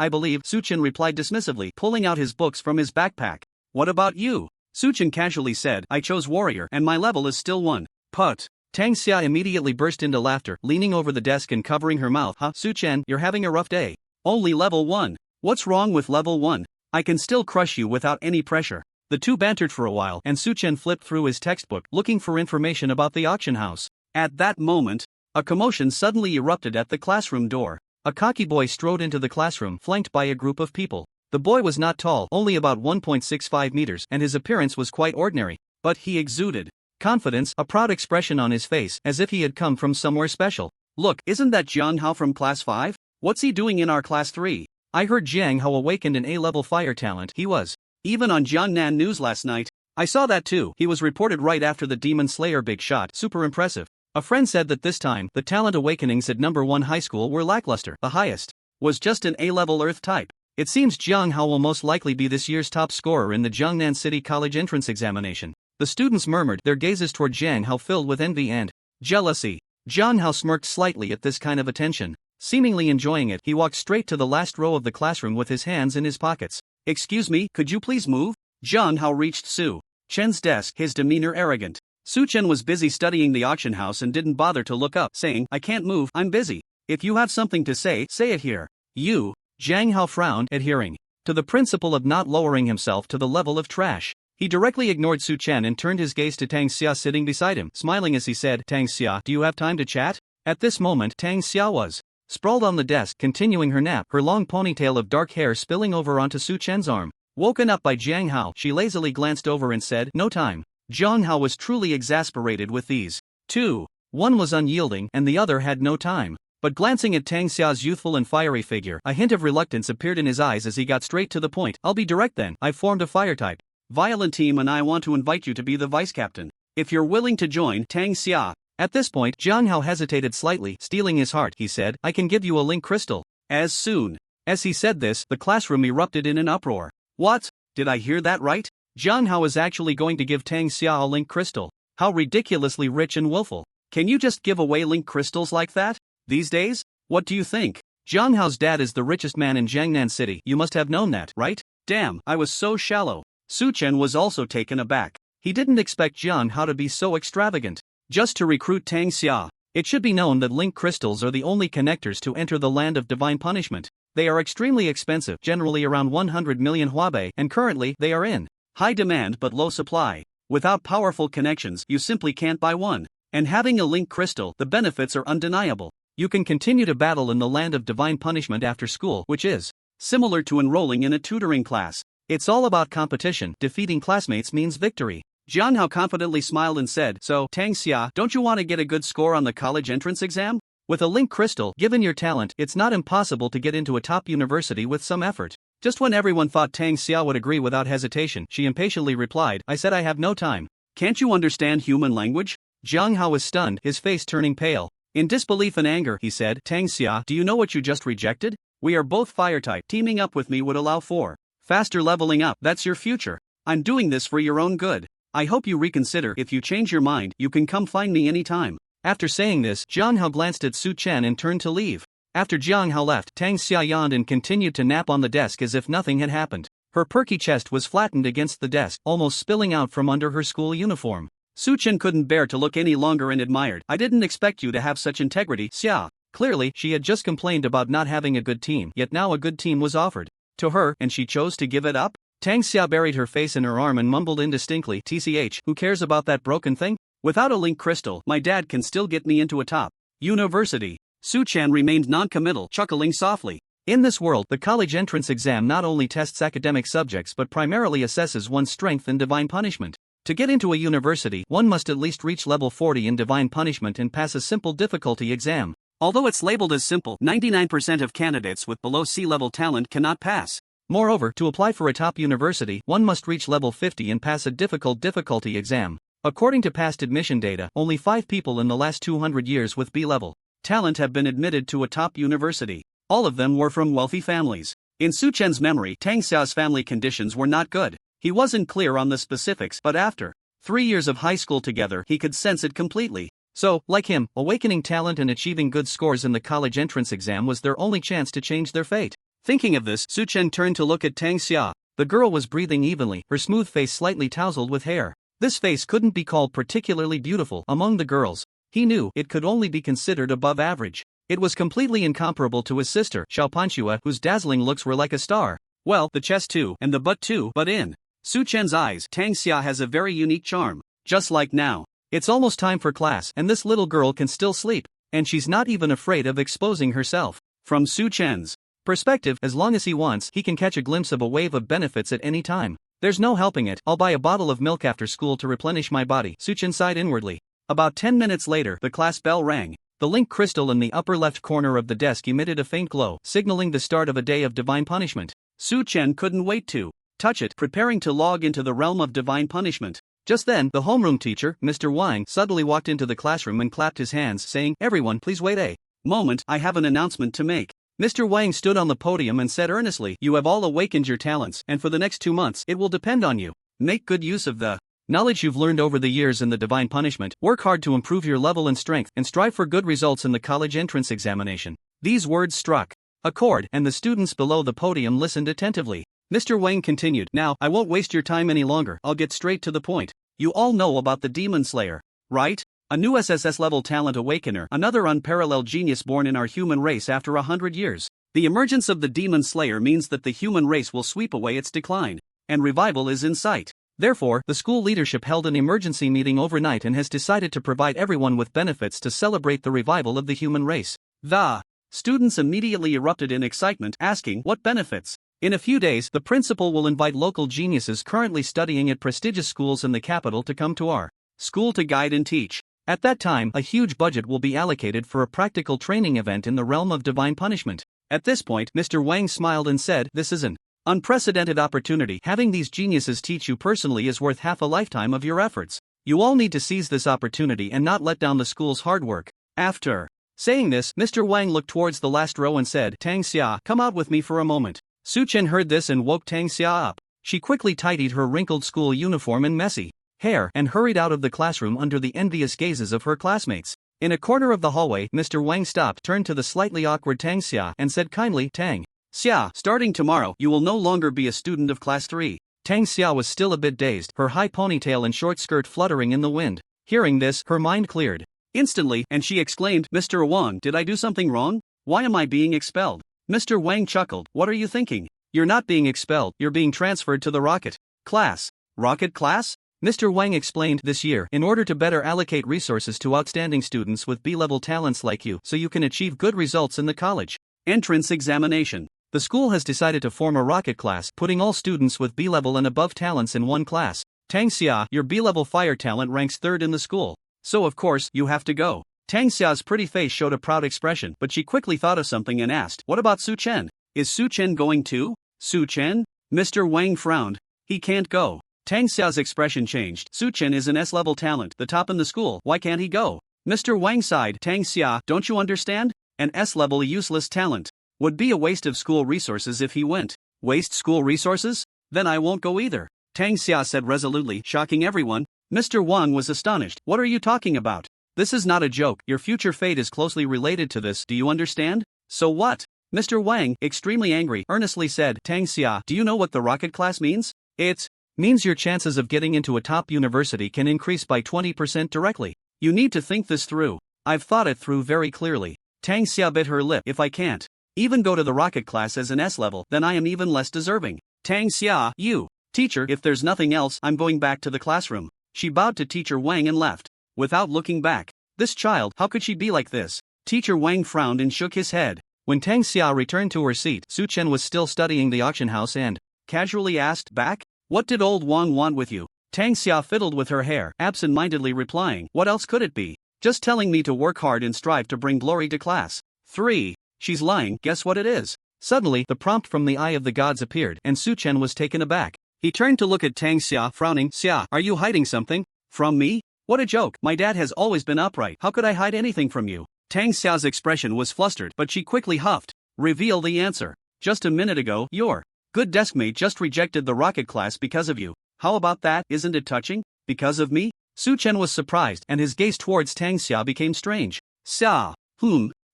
Su Chen replied dismissively, pulling out his books from his backpack. What about you? Su Chen casually said, I chose Warrior, and my level is still 1. Put. Tang Xia immediately burst into laughter, leaning over the desk and covering her mouth. Su Chen, you're having a rough day. Only level 1. What's wrong with level 1? I can still crush you without any pressure. The two bantered for a while, and Su Chen flipped through his textbook, looking for information about the auction house. At that moment, a commotion suddenly erupted at the classroom door. A cocky boy strode into the classroom, flanked by a group of people. The boy was not tall, only about 1.65 meters, and his appearance was quite ordinary. But he exuded confidence, a proud expression on his face, as if he had come from somewhere special. Look, isn't that Jiang Hao from class 5? What's he doing in our class 3? I heard Jiang Hao awakened an A-level fire talent. He was even on Jiangnan News last night. I saw that too. He was reported right after the Demon Slayer big shot. Super impressive. A friend said that this time, the talent awakenings at number 1 high school were lackluster. The highest was just an A-level Earth type. It seems Jiang Hao will most likely be this year's top scorer in the Jiangnan City College entrance examination. The students murmured, their gazes toward Jiang Hao filled with envy and jealousy. Jiang Hao smirked slightly at this kind of attention. Seemingly enjoying it, he walked straight to the last row of the classroom with his hands in his pockets. Excuse me, could you please move? Jiang Hao reached Su Chen's desk, his demeanor arrogant. Su Chen was busy studying the auction house and didn't bother to look up, saying, I can't move, I'm busy. If you have something to say it here. You. Jiang Hao frowned, adhering to the principle of not lowering himself to the level of trash. He directly ignored Su Chen and turned his gaze to Tang Xia sitting beside him, smiling as he said, Tang Xia, do you have time to chat? At this moment, Tang Xia was sprawled on the desk, continuing her nap, her long ponytail of dark hair spilling over onto Su Chen's arm. Woken up by Jiang Hao, she lazily glanced over and said, no time. Jiang Hao was truly exasperated with these two. One was unyielding, and the other had no time. But glancing at Tang Xia's youthful and fiery figure, a hint of reluctance appeared in his eyes as he got straight to the point. I'll be direct then, I've formed a fire type violent team and I want to invite you to be the vice captain. If you're willing to join, Tang Xia. At this point, Jiang Hao hesitated slightly, steeling his heart. He said, I can give you a link crystal. As soon as he said this, the classroom erupted in an uproar. What? Did I hear that right? Jiang Hao is actually going to give Tang Xia a link crystal. How ridiculously rich and willful. Can you just give away link crystals like that? These days? What do you think? Jiang Hao's dad is the richest man in Jiangnan City. You must have known that, right? Damn, I was so shallow. Su Chen was also taken aback. He didn't expect Jiang Hao to be so extravagant. Just to recruit Tang Xia. It should be known that link crystals are the only connectors to enter the land of divine punishment. They are extremely expensive, generally around 100 million huabei, and currently, they are in high demand but low supply. Without powerful connections, you simply can't buy one. And having a link crystal, the benefits are undeniable. You can continue to battle in the land of divine punishment after school, which is similar to enrolling in a tutoring class. It's all about competition. Defeating classmates means victory. Jiang Hao confidently smiled and said, so, Tang Xia, don't you want to get a good score on the college entrance exam? With a link crystal, given your talent, it's not impossible to get into a top university with some effort. Just when everyone thought Tang Xia would agree without hesitation, she impatiently replied, I said I have no time. Can't you understand human language? Jiang Hao was stunned, his face turning pale. In disbelief and anger, he said, Tang Xia, do you know what you just rejected? We are both fire type. Teaming up with me would allow for faster leveling up. That's your future. I'm doing this for your own good. I hope you reconsider. If you change your mind, you can come find me anytime. After saying this, Jiang Hao glanced at Su Chen and turned to leave. After Jiang Hao left, Tang Xia yawned and continued to nap on the desk as if nothing had happened. Her perky chest was flattened against the desk, almost spilling out from under her school uniform. Su Chen couldn't bear to look any longer and admired. I didn't expect you to have such integrity, Xia. Clearly, she had just complained about not having a good team, yet now a good team was offered. to her and she chose to give it up? Tang Xia buried her face in her arm and mumbled indistinctly, TCH, who cares about that broken thing? Without a link crystal, my dad can still get me into a top university. Su Chen remained non-committal, chuckling softly. In this world, the college entrance exam not only tests academic subjects but primarily assesses one's strength in divine punishment. To get into a university, one must at least reach level 40 in divine punishment and pass a simple difficulty exam. Although it's labeled as simple, 99% of candidates with below C-level talent cannot pass. Moreover, to apply for a top university, one must reach level 50 and pass a difficult difficulty exam. According to past admission data, only 5 people in the last 200 years with B-level talent have been admitted to a top university. All of them were from wealthy families. In Su Chen's memory, Tang Xiao's family conditions were not good. He wasn't clear on the specifics, but after 3 years of high school together, he could sense it completely. So, like him, awakening talent and achieving good scores in the college entrance exam was their only chance to change their fate. Thinking of this, Su Chen turned to look at Tang Xia. The girl was breathing evenly, her smooth face slightly tousled with hair. This face couldn't be called particularly beautiful among the girls. He knew it could only be considered above average. It was completely incomparable to his sister, Xiao Panxua, whose dazzling looks were like a star. Well, the chest too, and the butt too, but in Su Chen's eyes, Tang Xia has a very unique charm. Just like now. It's almost time for class, and this little girl can still sleep, and she's not even afraid of exposing herself. From Su Chen's perspective, as long as he wants, he can catch a glimpse of a wave of benefits at any time. There's no helping it. I'll buy a bottle of milk after school to replenish my body, Su Chen sighed inwardly. About 10 minutes later, the class bell rang. The link crystal in the upper left corner of the desk emitted a faint glow, signaling the start of a day of divine punishment. Su Chen couldn't wait to touch it, preparing to log into the realm of divine punishment. Just then, the homeroom teacher, Mr. Wang, suddenly walked into the classroom and clapped his hands, saying, "Everyone, please wait a moment, I have an announcement to make." Mr. Wang stood on the podium and said earnestly, "You have all awakened your talents, and for the next 2 months, it will depend on you. Make good use of the knowledge you've learned over the years in the divine punishment, work hard to improve your level and strength, and strive for good results in the college entrance examination." These words struck a chord, and the students below the podium listened attentively. Mr. Wang continued, "Now, I won't waste your time any longer, I'll get straight to the point. You all know about the Demon Slayer, right? A new SSS level talent awakener, another unparalleled genius born in our human race after 100 years. The emergence of the Demon Slayer means that the human race will sweep away its decline, and revival is in sight. Therefore, the school leadership held an emergency meeting overnight and has decided to provide everyone with benefits to celebrate the revival of the human race." The students immediately erupted in excitement, asking, "What benefits?" In a few days, the principal will invite local geniuses currently studying at prestigious schools in the capital to come to our school to guide and teach. At that time, a huge budget will be allocated for a practical training event in the realm of divine punishment. At this point, Mr. Wang smiled and said, "This is an unprecedented opportunity. Having these geniuses teach you personally is worth half a lifetime of your efforts. You all need to seize this opportunity and not let down the school's hard work." After saying this, Mr. Wang looked towards the last row and said, "Tang Xia, come out with me for a moment." Su Chen heard this and woke Tang Xia up. She quickly tidied her wrinkled school uniform and messy hair and hurried out of the classroom under the envious gazes of her classmates. In a corner of the hallway, Mr. Wang stopped, turned to the slightly awkward Tang Xia, and said kindly, "Tang Xia, starting tomorrow, you will no longer be a student of class 3. Tang Xia was still a bit dazed, her high ponytail and short skirt fluttering in the wind. Hearing this, her mind cleared instantly, and she exclaimed, "Mr. Wang, did I do something wrong? Why am I being expelled?" Mr. Wang chuckled, "What are you thinking? You're not being expelled, you're being transferred to the rocket class." Rocket class? Mr. Wang explained, "This year, in order to better allocate resources to outstanding students with B-level talents like you, so you can achieve good results in the college entrance examination, the school has decided to form a rocket class, putting all students with B-level and above talents in one class. Tang Xia, your B-level fire talent ranks 3rd in the school, so of course, you have to go." Tang Xia's pretty face showed a proud expression, but she quickly thought of something and asked, "What about Su Chen? Is Su Chen going too?" "Su Chen?" Mr. Wang frowned. "He can't go." Tang Xia's expression changed. "Su Chen is an S-level talent, the top in the school, why can't he go?" Mr. Wang sighed. "Tang Xia, don't you understand? An S-level useless talent. Would be a waste of school resources if he went." "Waste school resources? Then I won't go either," Tang Xia said resolutely, shocking everyone. Mr. Wang was astonished. "What are you talking about? This is not a joke, your future fate is closely related to this, do you understand?" "So what?" Mr. Wang, extremely angry, earnestly said, "Tang Xia, do you know what the rocket class means? It means your chances of getting into a top university can increase by 20% directly. You need to think this through." "I've thought it through very clearly." Tang Xia bit her lip. "If I can't even go to the rocket class as an S level, then I am even less deserving. Tang Xia, you. Teacher, if there's nothing else, I'm going back to the classroom. She bowed to Teacher Wang and left, without looking back. This child, how could she be like this? Teacher Wang frowned and shook his head. When Tang Xia returned to her seat, Su Chen was still studying the auction house and casually asked back, "What did old Wang want with you?" Tang Xia fiddled with her hair, absent-mindedly replying, "What else could it be? Just telling me to work hard and strive to bring glory to class." 3. She's lying, guess what it is? Suddenly, the prompt from the Eye of the Gods appeared, and Su Chen was taken aback. He turned to look at Tang Xia, frowning. "Xia, are you hiding something? From me? What a joke, my dad has always been upright, how could I hide anything from you?" Tang Xia's expression was flustered, but she quickly huffed. "Reveal the answer. Just a minute ago, your good deskmate just rejected the rocket class because of you. How about that, isn't it touching? Because of me?" Su Chen was surprised, and his gaze towards Tang Xia became strange. "Xia,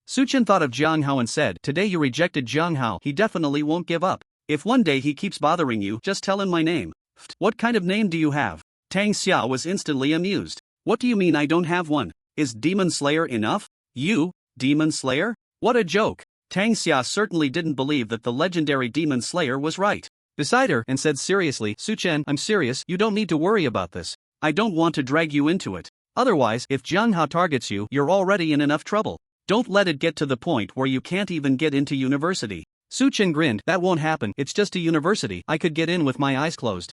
Su Chen thought of Jiang Hao and said, "Today you rejected Jiang Hao, he definitely won't give up. If one day he keeps bothering you, just tell him my name." "What kind of name do you have?" Tang Xia was instantly amused. "What do you mean I don't have one? Is Demon Slayer enough? You, Demon Slayer? What a joke." Tang Xia certainly didn't believe that the legendary Demon Slayer was right. Beside her, and said seriously, "Su Chen, I'm serious, you don't need to worry about this. I don't want to drag you into it. Otherwise, if Jiang Hao targets you, you're already in enough trouble. Don't let it get to the point where you can't even get into university." Su Chen grinned. "That won't happen, it's just a university, I could get in with my eyes closed."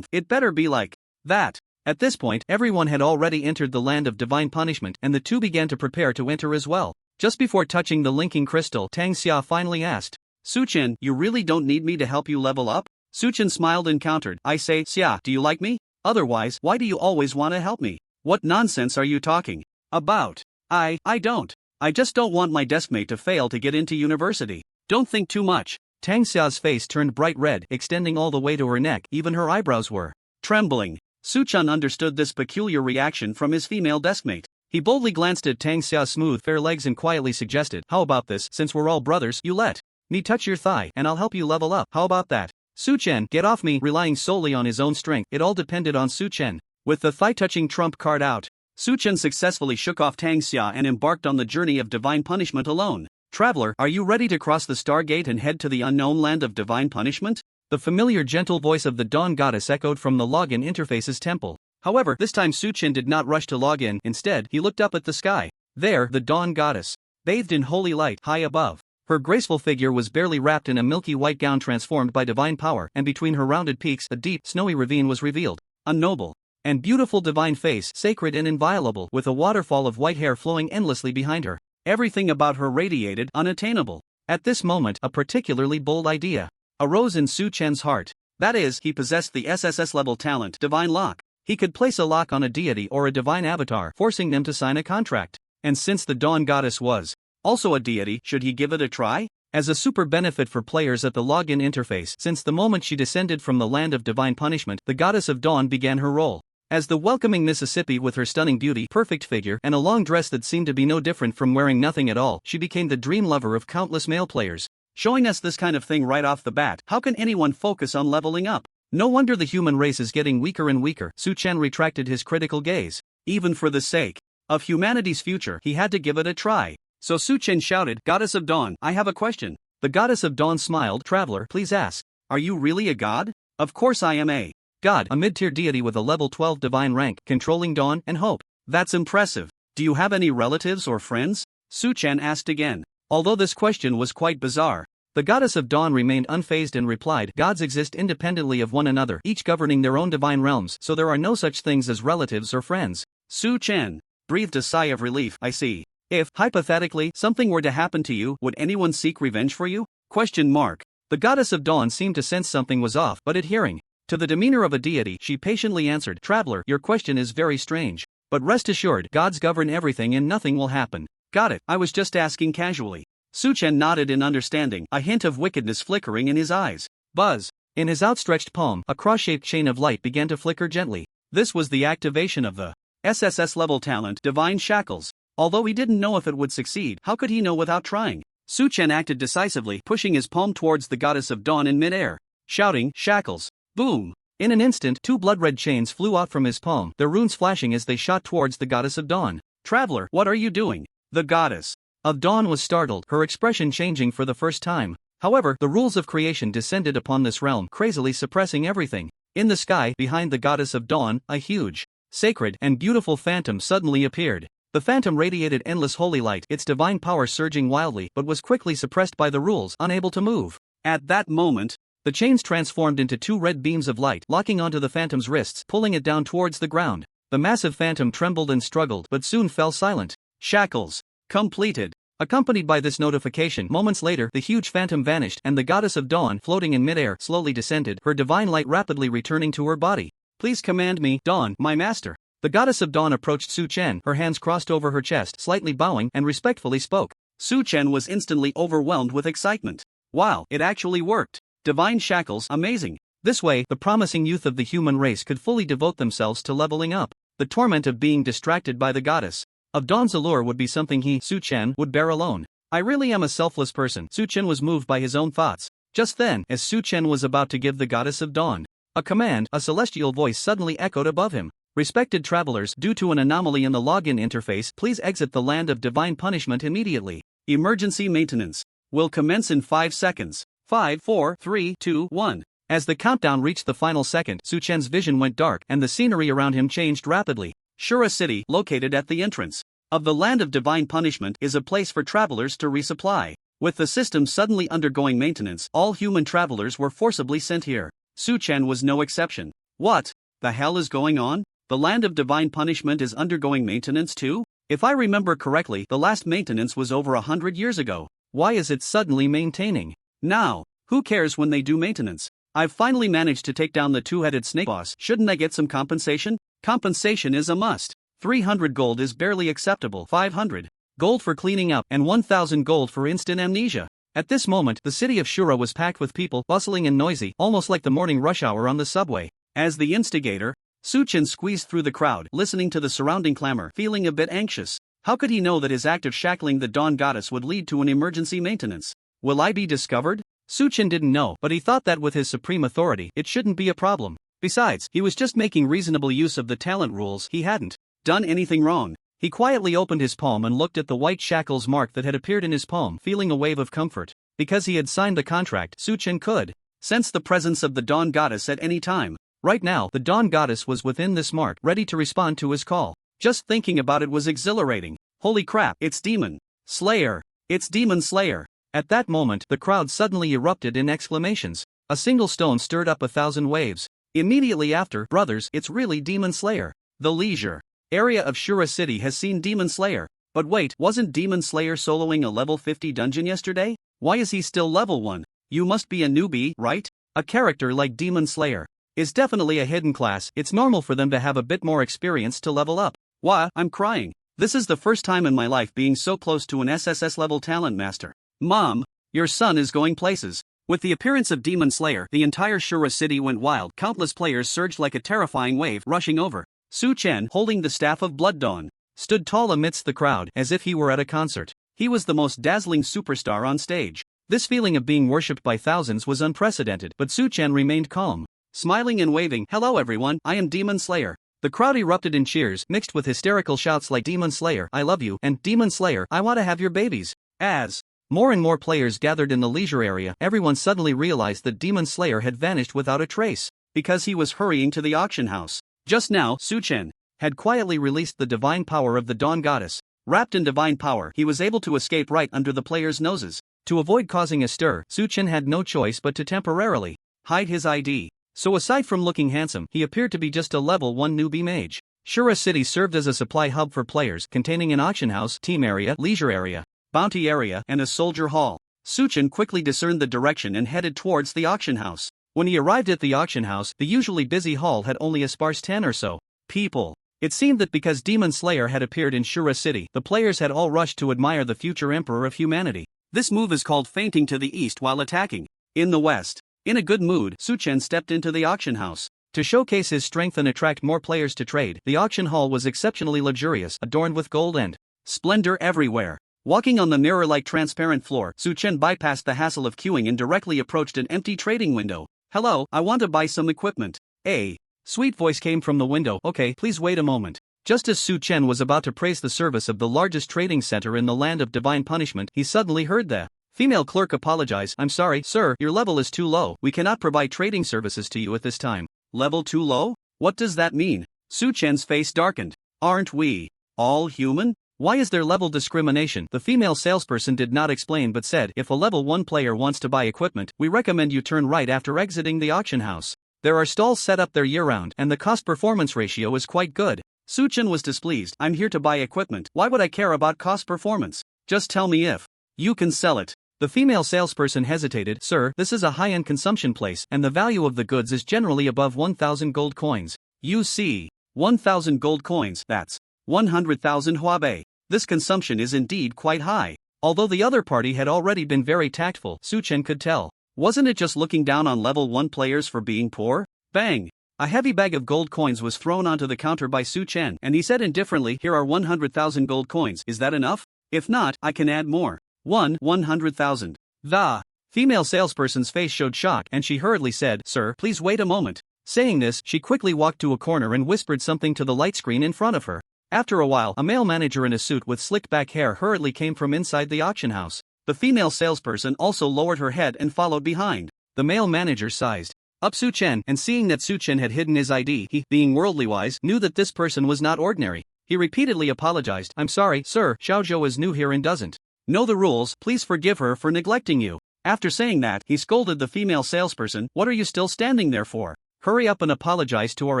It better be like that." At this point, everyone had already entered the land of divine punishment, and the two began to prepare to enter as well. Just before touching the linking crystal, Tang Xia finally asked, "Su Chen, you really don't need me to help you level up?" Su Chen smiled and countered, "I say, Xia, do you like me? Otherwise, why do you always want to help me? What nonsense are you talking about? I don't. I just don't want my deskmate to fail to get into university. Don't think too much." Tang Xia's face turned bright red, extending all the way to her neck, even her eyebrows were trembling. Su Chen understood this peculiar reaction from his female deskmate. He boldly glanced at Tang Xia's smooth fair legs and quietly suggested, "How about this, since we're all brothers, you let me touch your thigh and I'll help you level up, how about that?" Su Chen, get off me, relying solely on his own strength, it all depended on Su Chen. With the thigh-touching trump card out, Su Chen successfully shook off Tang Xia and embarked on the journey of divine punishment alone. "Traveler, are you ready to cross the Stargate and head to the unknown land of divine punishment?" The familiar gentle voice of the Dawn Goddess echoed from the login interface's temple. However, this time Su Chen did not rush to log in, instead, he looked up at the sky. There, the Dawn Goddess, bathed in holy light, high above. Her graceful figure was barely wrapped in a milky white gown transformed by divine power, and between her rounded peaks a deep, snowy ravine was revealed. A noble and beautiful divine face, sacred and inviolable, with a waterfall of white hair flowing endlessly behind her. Everything about her radiated unattainable. At this moment, a particularly bold idea arose in Su Chen's heart. That is, he possessed the SSS level talent, Divine Lock. He could place a lock on a deity or a divine avatar, forcing them to sign a contract. And since the Dawn Goddess was also a deity, should he give it a try? As a super benefit for players at the login interface, since the moment she descended from the land of divine punishment, the Goddess of Dawn began her role as the welcoming Mississippi. With her stunning beauty, perfect figure, and a long dress that seemed to be no different from wearing nothing at all, she became the dream lover of countless male players. Showing us this kind of thing right off the bat, how can anyone focus on leveling up? No wonder the human race is getting weaker and weaker. Su Chen retracted his critical gaze. Even for the sake of humanity's future, he had to give it a try. So Su Chen shouted, "Goddess of Dawn, I have a question." The Goddess of Dawn smiled. "Traveler, please ask. Are you really a god?" "Of course I am a god, a mid-tier deity with a level 12 divine rank, controlling dawn and hope." "That's impressive. Do you have any relatives or friends?" Su Chen asked again. Although this question was quite bizarre, the Goddess of Dawn remained unfazed and replied, "Gods exist independently of one another, each governing their own divine realms, so there are no such things as relatives or friends." Su Chen breathed a sigh of relief. "I see. If, hypothetically, something were to happen to you, would anyone seek revenge for you?" The Goddess of Dawn seemed to sense something was off, but adhering to the demeanor of a deity, she patiently answered, "Traveler, your question is very strange. But rest assured, gods govern everything and nothing will happen." "Got it, I was just asking casually." Su Chen nodded in understanding, a hint of wickedness flickering in his eyes. Buzz. In his outstretched palm, a cross-shaped chain of light began to flicker gently. This was the activation of the SSS level talent, Divine Shackles. Although he didn't know if it would succeed, how could he know without trying? Su Chen acted decisively, pushing his palm towards the Goddess of Dawn in midair, shouting, "Shackles!" Boom! In an instant, two blood-red chains flew out from his palm, their runes flashing as they shot towards the Goddess of Dawn. "Traveler, what are you doing?" The goddess of Dawn was startled, her expression changing for the first time. However, the rules of creation descended upon this realm, crazily suppressing everything. In the sky, behind the goddess of dawn, a huge, sacred, and beautiful phantom suddenly appeared. The phantom radiated endless holy light, its divine power surging wildly, but was quickly suppressed by the rules, unable to move. At that moment, the chains transformed into two red beams of light, locking onto the phantom's wrists, pulling it down towards the ground. The massive phantom trembled and struggled, but soon fell silent. Shackles completed. Accompanied by this notification, moments later, the huge phantom vanished, and the goddess of dawn, floating in midair, slowly descended, her divine light rapidly returning to her body. Please command me, Dawn, my master. The goddess of dawn approached Su Chen, her hands crossed over her chest, slightly bowing, and respectfully spoke. Su Chen was instantly overwhelmed with excitement. Wow, it actually worked. Divine shackles, amazing. This way, the promising youth of the human race could fully devote themselves to leveling up. The torment of being distracted by the goddess of dawn's allure would be something he, Su Chen, would bear alone. I really am a selfless person. Su Chen was moved by his own thoughts. Just then, as Su Chen was about to give the goddess of dawn a command, a celestial voice suddenly echoed above him. Respected travelers, due to an anomaly in the login interface, please exit the land of divine punishment immediately. Emergency maintenance will commence in 5 seconds. 5, 4, 3, 2, 1. As the countdown reached the final second, Su Chen's vision went dark, and the scenery around him changed rapidly. Shura City, located at the entrance of the land of divine punishment, is a place for travelers to resupply. With the system suddenly undergoing maintenance, all human travelers were forcibly sent here. Su Chen was no exception. What the hell is going on? The land of divine punishment is undergoing maintenance too? If I remember correctly, the last maintenance was over 100 years ago. Why is it suddenly maintaining now? Who cares when they do maintenance? I've finally managed to take down the two-headed snake boss. Shouldn't I get some compensation? Compensation is a must. 300 gold is barely acceptable. 500 gold for cleaning up, and 1000 gold for instant amnesia. At this moment, the city of Shura was packed with people, bustling and noisy, almost like the morning rush hour on the subway. As the instigator, Su Chen squeezed through the crowd, listening to the surrounding clamor, feeling a bit anxious. How could he know that his act of shackling the dawn goddess would lead to an emergency maintenance? Will I be discovered? Su Chen didn't know, but he thought that with his supreme authority, it shouldn't be a problem. Besides, he was just making reasonable use of the talent rules. He hadn't done anything wrong. He quietly opened his palm and looked at the white shackles mark that had appeared in his palm, feeling a wave of comfort. Because he had signed the contract, Su Chen could sense the presence of the dawn goddess at any time. Right now, the dawn goddess was within this mark, ready to respond to his call. Just thinking about it was exhilarating. Holy crap, it's Demon Slayer! It's Demon Slayer! At that moment, the crowd suddenly erupted in exclamations. A single stone stirred up 1,000 waves. Immediately after, brothers, it's really Demon Slayer. The leisure area of Shura City has seen Demon Slayer. But wait, wasn't Demon Slayer soloing a level 50 dungeon yesterday? Why is he still level 1? You must be a newbie, right? A character like Demon Slayer is definitely a hidden class. It's normal for them to have a bit more experience to level up. Why, I'm crying. This is the first time in my life being so close to an SSS level talent master. Mom, your son is going places. With the appearance of Demon Slayer, the entire Shura City went wild. Countless players surged like a terrifying wave, rushing over. Su Chen, holding the staff of Blood Dawn, stood tall amidst the crowd, as if he were at a concert. He was the most dazzling superstar on stage. This feeling of being worshipped by thousands was unprecedented, but Su Chen remained calm, smiling and waving. Hello everyone, I am Demon Slayer. The crowd erupted in cheers, mixed with hysterical shouts like Demon Slayer, I love you, and Demon Slayer, I want to have your babies. As more and more players gathered in the leisure area, everyone suddenly realized that Demon Slayer had vanished without a trace, because he was hurrying to the auction house. Just now, Su Chen had quietly released the divine power of the dawn goddess. Wrapped in divine power, he was able to escape right under the players' noses. To avoid causing a stir, Su Chen had no choice but to temporarily hide his ID. So aside from looking handsome, he appeared to be just a level 1 newbie mage. Shura City served as a supply hub for players, containing an auction house, team area, leisure area, bounty area, and a soldier hall. Su Chen quickly discerned the direction and headed towards the auction house. When he arrived at the auction house, the usually busy hall had only a sparse 10 or so people. It seemed that because Demon Slayer had appeared in Shura City, the players had all rushed to admire the future emperor of humanity. This move is called feinting to the east while attacking. In the west, in a good mood, Su Chen stepped into the auction house. To showcase his strength and attract more players to trade, the auction hall was exceptionally luxurious, adorned with gold and splendor everywhere. Walking on the mirror-like transparent floor, Su Chen bypassed the hassle of queuing and directly approached an empty trading window. Hello, I want to buy some equipment. A sweet voice came from the window. Okay, please wait a moment. Just as Su Chen was about to praise the service of the largest trading center in the land of divine punishment, he suddenly heard the female clerk apologize. "I'm sorry, sir, your level is too low. We cannot provide trading services to you at this time." "Level too low? What does that mean?" Su Chen's face darkened. "Aren't we all human? Why is there level discrimination?" The female salesperson did not explain but said, "If a level 1 player wants to buy equipment, we recommend you turn right after exiting the auction house. There are stalls set up there year-round and the cost-performance ratio is quite good." Su Chen was displeased. "I'm here to buy equipment. Why would I care about cost performance? Just tell me if you can sell it." The female salesperson hesitated. "Sir, this is a high-end consumption place and the value of the goods is generally above 1,000 gold coins." "You see, 1,000 gold coins, that's 100,000 huabei. This consumption is indeed quite high." Although the other party had already been very tactful, Su Chen could tell. Wasn't it just looking down on level 1 players for being poor? Bang! A heavy bag of gold coins was thrown onto the counter by Su Chen, and he said indifferently, "Here are 100,000 gold coins. Is that enough? If not, I can add more." 100,000. The female salesperson's face showed shock and she hurriedly said, "Sir, please wait a moment." Saying this, she quickly walked to a corner and whispered something to the light screen in front of her. After a while, a male manager in a suit with slicked back hair hurriedly came from inside the auction house. The female salesperson also lowered her head and followed behind. The male manager sized up Su Chen, and seeing that Su Chen had hidden his ID, he, being worldly wise, knew that this person was not ordinary. He repeatedly apologized. "I'm sorry, sir, Xiaozhou is new here and doesn't know the rules. Please forgive her for neglecting you." After saying that, he scolded the female salesperson. "What are you still standing there for? Hurry up and apologize to our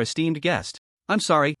esteemed guest." I'm sorry.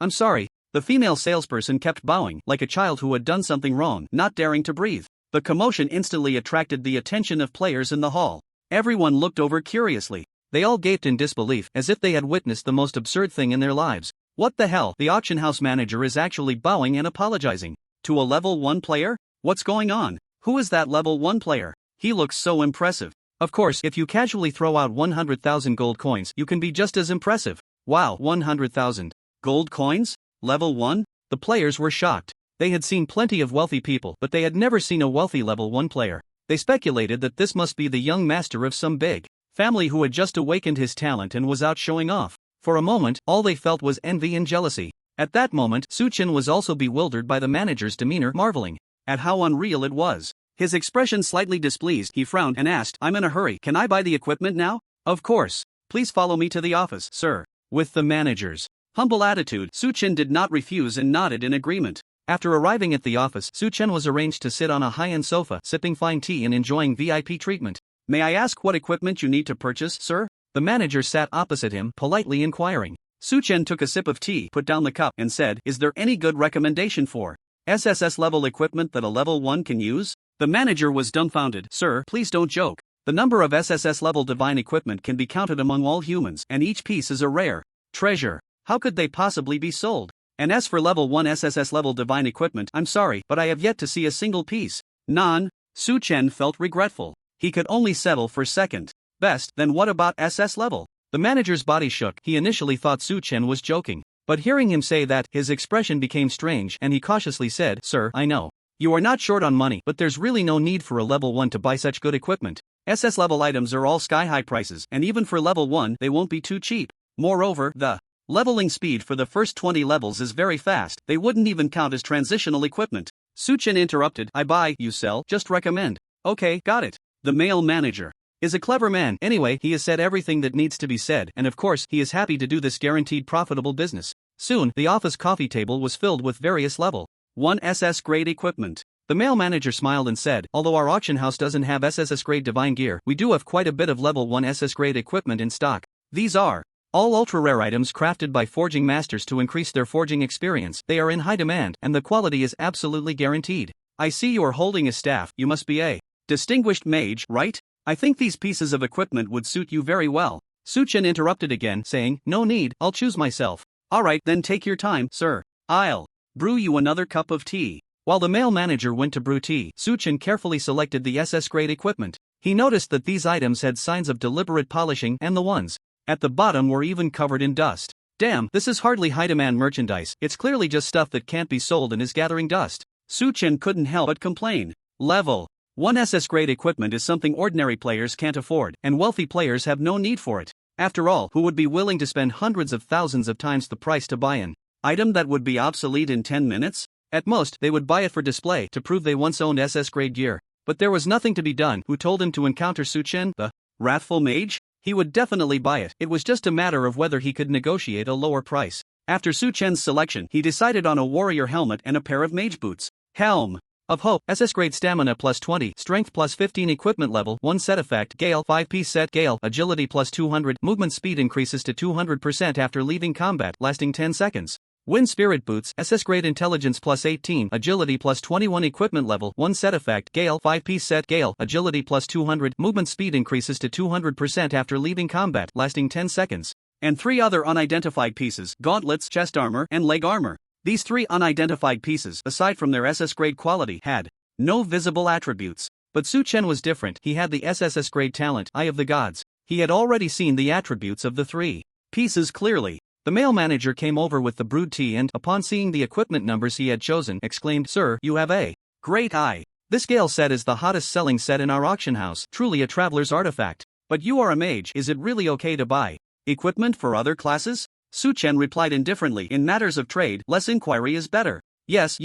The female salesperson kept bowing, like a child who had done something wrong, not daring to breathe. The commotion instantly attracted the attention of players in the hall. Everyone looked over curiously. They all gaped in disbelief, as if they had witnessed the most absurd thing in their lives. What the hell? The auction house manager is actually bowing and apologizing to a level 1 player? What's going on? Who is that level 1 player? He looks so impressive. Of course, if you casually throw out 100,000 gold coins, you can be just as impressive. Wow, 100,000 gold coins? Level 1? The players were shocked. They had seen plenty of wealthy people, but they had never seen a wealthy level 1 player. They speculated that this must be the young master of some big family who had just awakened his talent and was out showing off. For a moment, all they felt was envy and jealousy. At that moment, Su Chen was also bewildered by the manager's demeanor, marveling at how unreal it was. His expression slightly displeased, he frowned and asked, "I'm in a hurry. Can I buy the equipment now?" "Of course. Please follow me to the office, sir." With the manager's humble attitude, Su Chen did not refuse and nodded in agreement. After arriving at the office, Su Chen was arranged to sit on a high-end sofa, sipping fine tea and enjoying VIP treatment. "May I ask what equipment you need to purchase, sir?" The manager sat opposite him, politely inquiring. Su Chen took a sip of tea, put down the cup, and said, "Is there any good recommendation for SSS level equipment that a level 1 can use?" The manager was dumbfounded. "Sir, please don't joke. The number of SSS level divine equipment can be counted among all humans, and each piece is a rare treasure. How could they possibly be sold? And as for level 1 SSS level divine equipment, I'm sorry, but I have yet to see a single piece." Nan. Su Chen felt regretful. He could only settle for second best. Then what about SS level? The manager's body shook. He initially thought Su Chen was joking, but hearing him say that, his expression became strange and he cautiously said, "Sir, I know you are not short on money, but there's really no need for a level 1 to buy such good equipment. SS level items are all sky-high prices, and even for level 1, they won't be too cheap. Moreover, the leveling speed for the first 20 levels is very fast. They wouldn't even count as transitional equipment." Su Chen interrupted. "I buy, you sell, just recommend." "Okay, got it." The male manager is a clever man. Anyway, he has said everything that needs to be said, and of course, he is happy to do this guaranteed profitable business. Soon, the office coffee table was filled with various level 1 SS grade equipment. The male manager smiled and said, "Although our auction house doesn't have SSS grade divine gear, we do have quite a bit of level 1 SS grade equipment in stock. These are all ultra-rare items crafted by forging masters to increase their forging experience. They are in high demand, and the quality is absolutely guaranteed. I see you are holding a staff. You must be a distinguished mage, right? I think these pieces of equipment would suit you very well." Su Chen interrupted again, saying, "No need, I'll choose myself." "Alright, then take your time, sir. I'll brew you another cup of tea." While the male manager went to brew tea, Su Chen carefully selected the SS grade equipment. He noticed that these items had signs of deliberate polishing, and the ones at the bottom were even covered in dust. Damn, this is hardly high-demand merchandise. It's clearly just stuff that can't be sold and is gathering dust. Su Chen couldn't help but complain. Level 1 SS grade equipment is something ordinary players can't afford, and wealthy players have no need for it. After all, who would be willing to spend hundreds of thousands of times the price to buy an Item that would be obsolete in 10 minutes? At most, they would buy it for display to prove they once owned SS grade gear. But there was nothing to be done. Who told him to encounter Su-chen, the wrathful mage? He would definitely buy it. It was just a matter of whether he could negotiate a lower price. After Su-chen's selection, he decided on a warrior helmet and a pair of mage boots. Helm of Hope, SS grade stamina plus 20, strength plus 15, equipment level 1 set effect, Gale 5-piece set, Gale, agility plus 200, movement speed increases to 200% after leaving combat, lasting 10 seconds. Wind Spirit Boots, SS grade intelligence plus 18, agility plus 21, equipment level 1 set effect, Gale 5-piece set, Gale, agility plus 200, movement speed increases to 200% after leaving combat, lasting 10 seconds. And 3 other unidentified pieces, gauntlets, chest armor, and leg armor. These 3 unidentified pieces, aside from their SS grade quality, had no visible attributes. But Su-chen was different. He had the SSS grade talent, Eye of the Gods. He had already seen the attributes of the 3 pieces clearly. The male manager came over with the brewed tea and, upon seeing the equipment numbers he had chosen, exclaimed, "Sir, you have a great eye. This Gale set is the hottest selling set in our auction house, truly a traveler's artifact. But you are a mage, is it really okay to buy equipment for other classes?" Su-chen replied indifferently, "In matters of trade, less inquiry is better. Yes.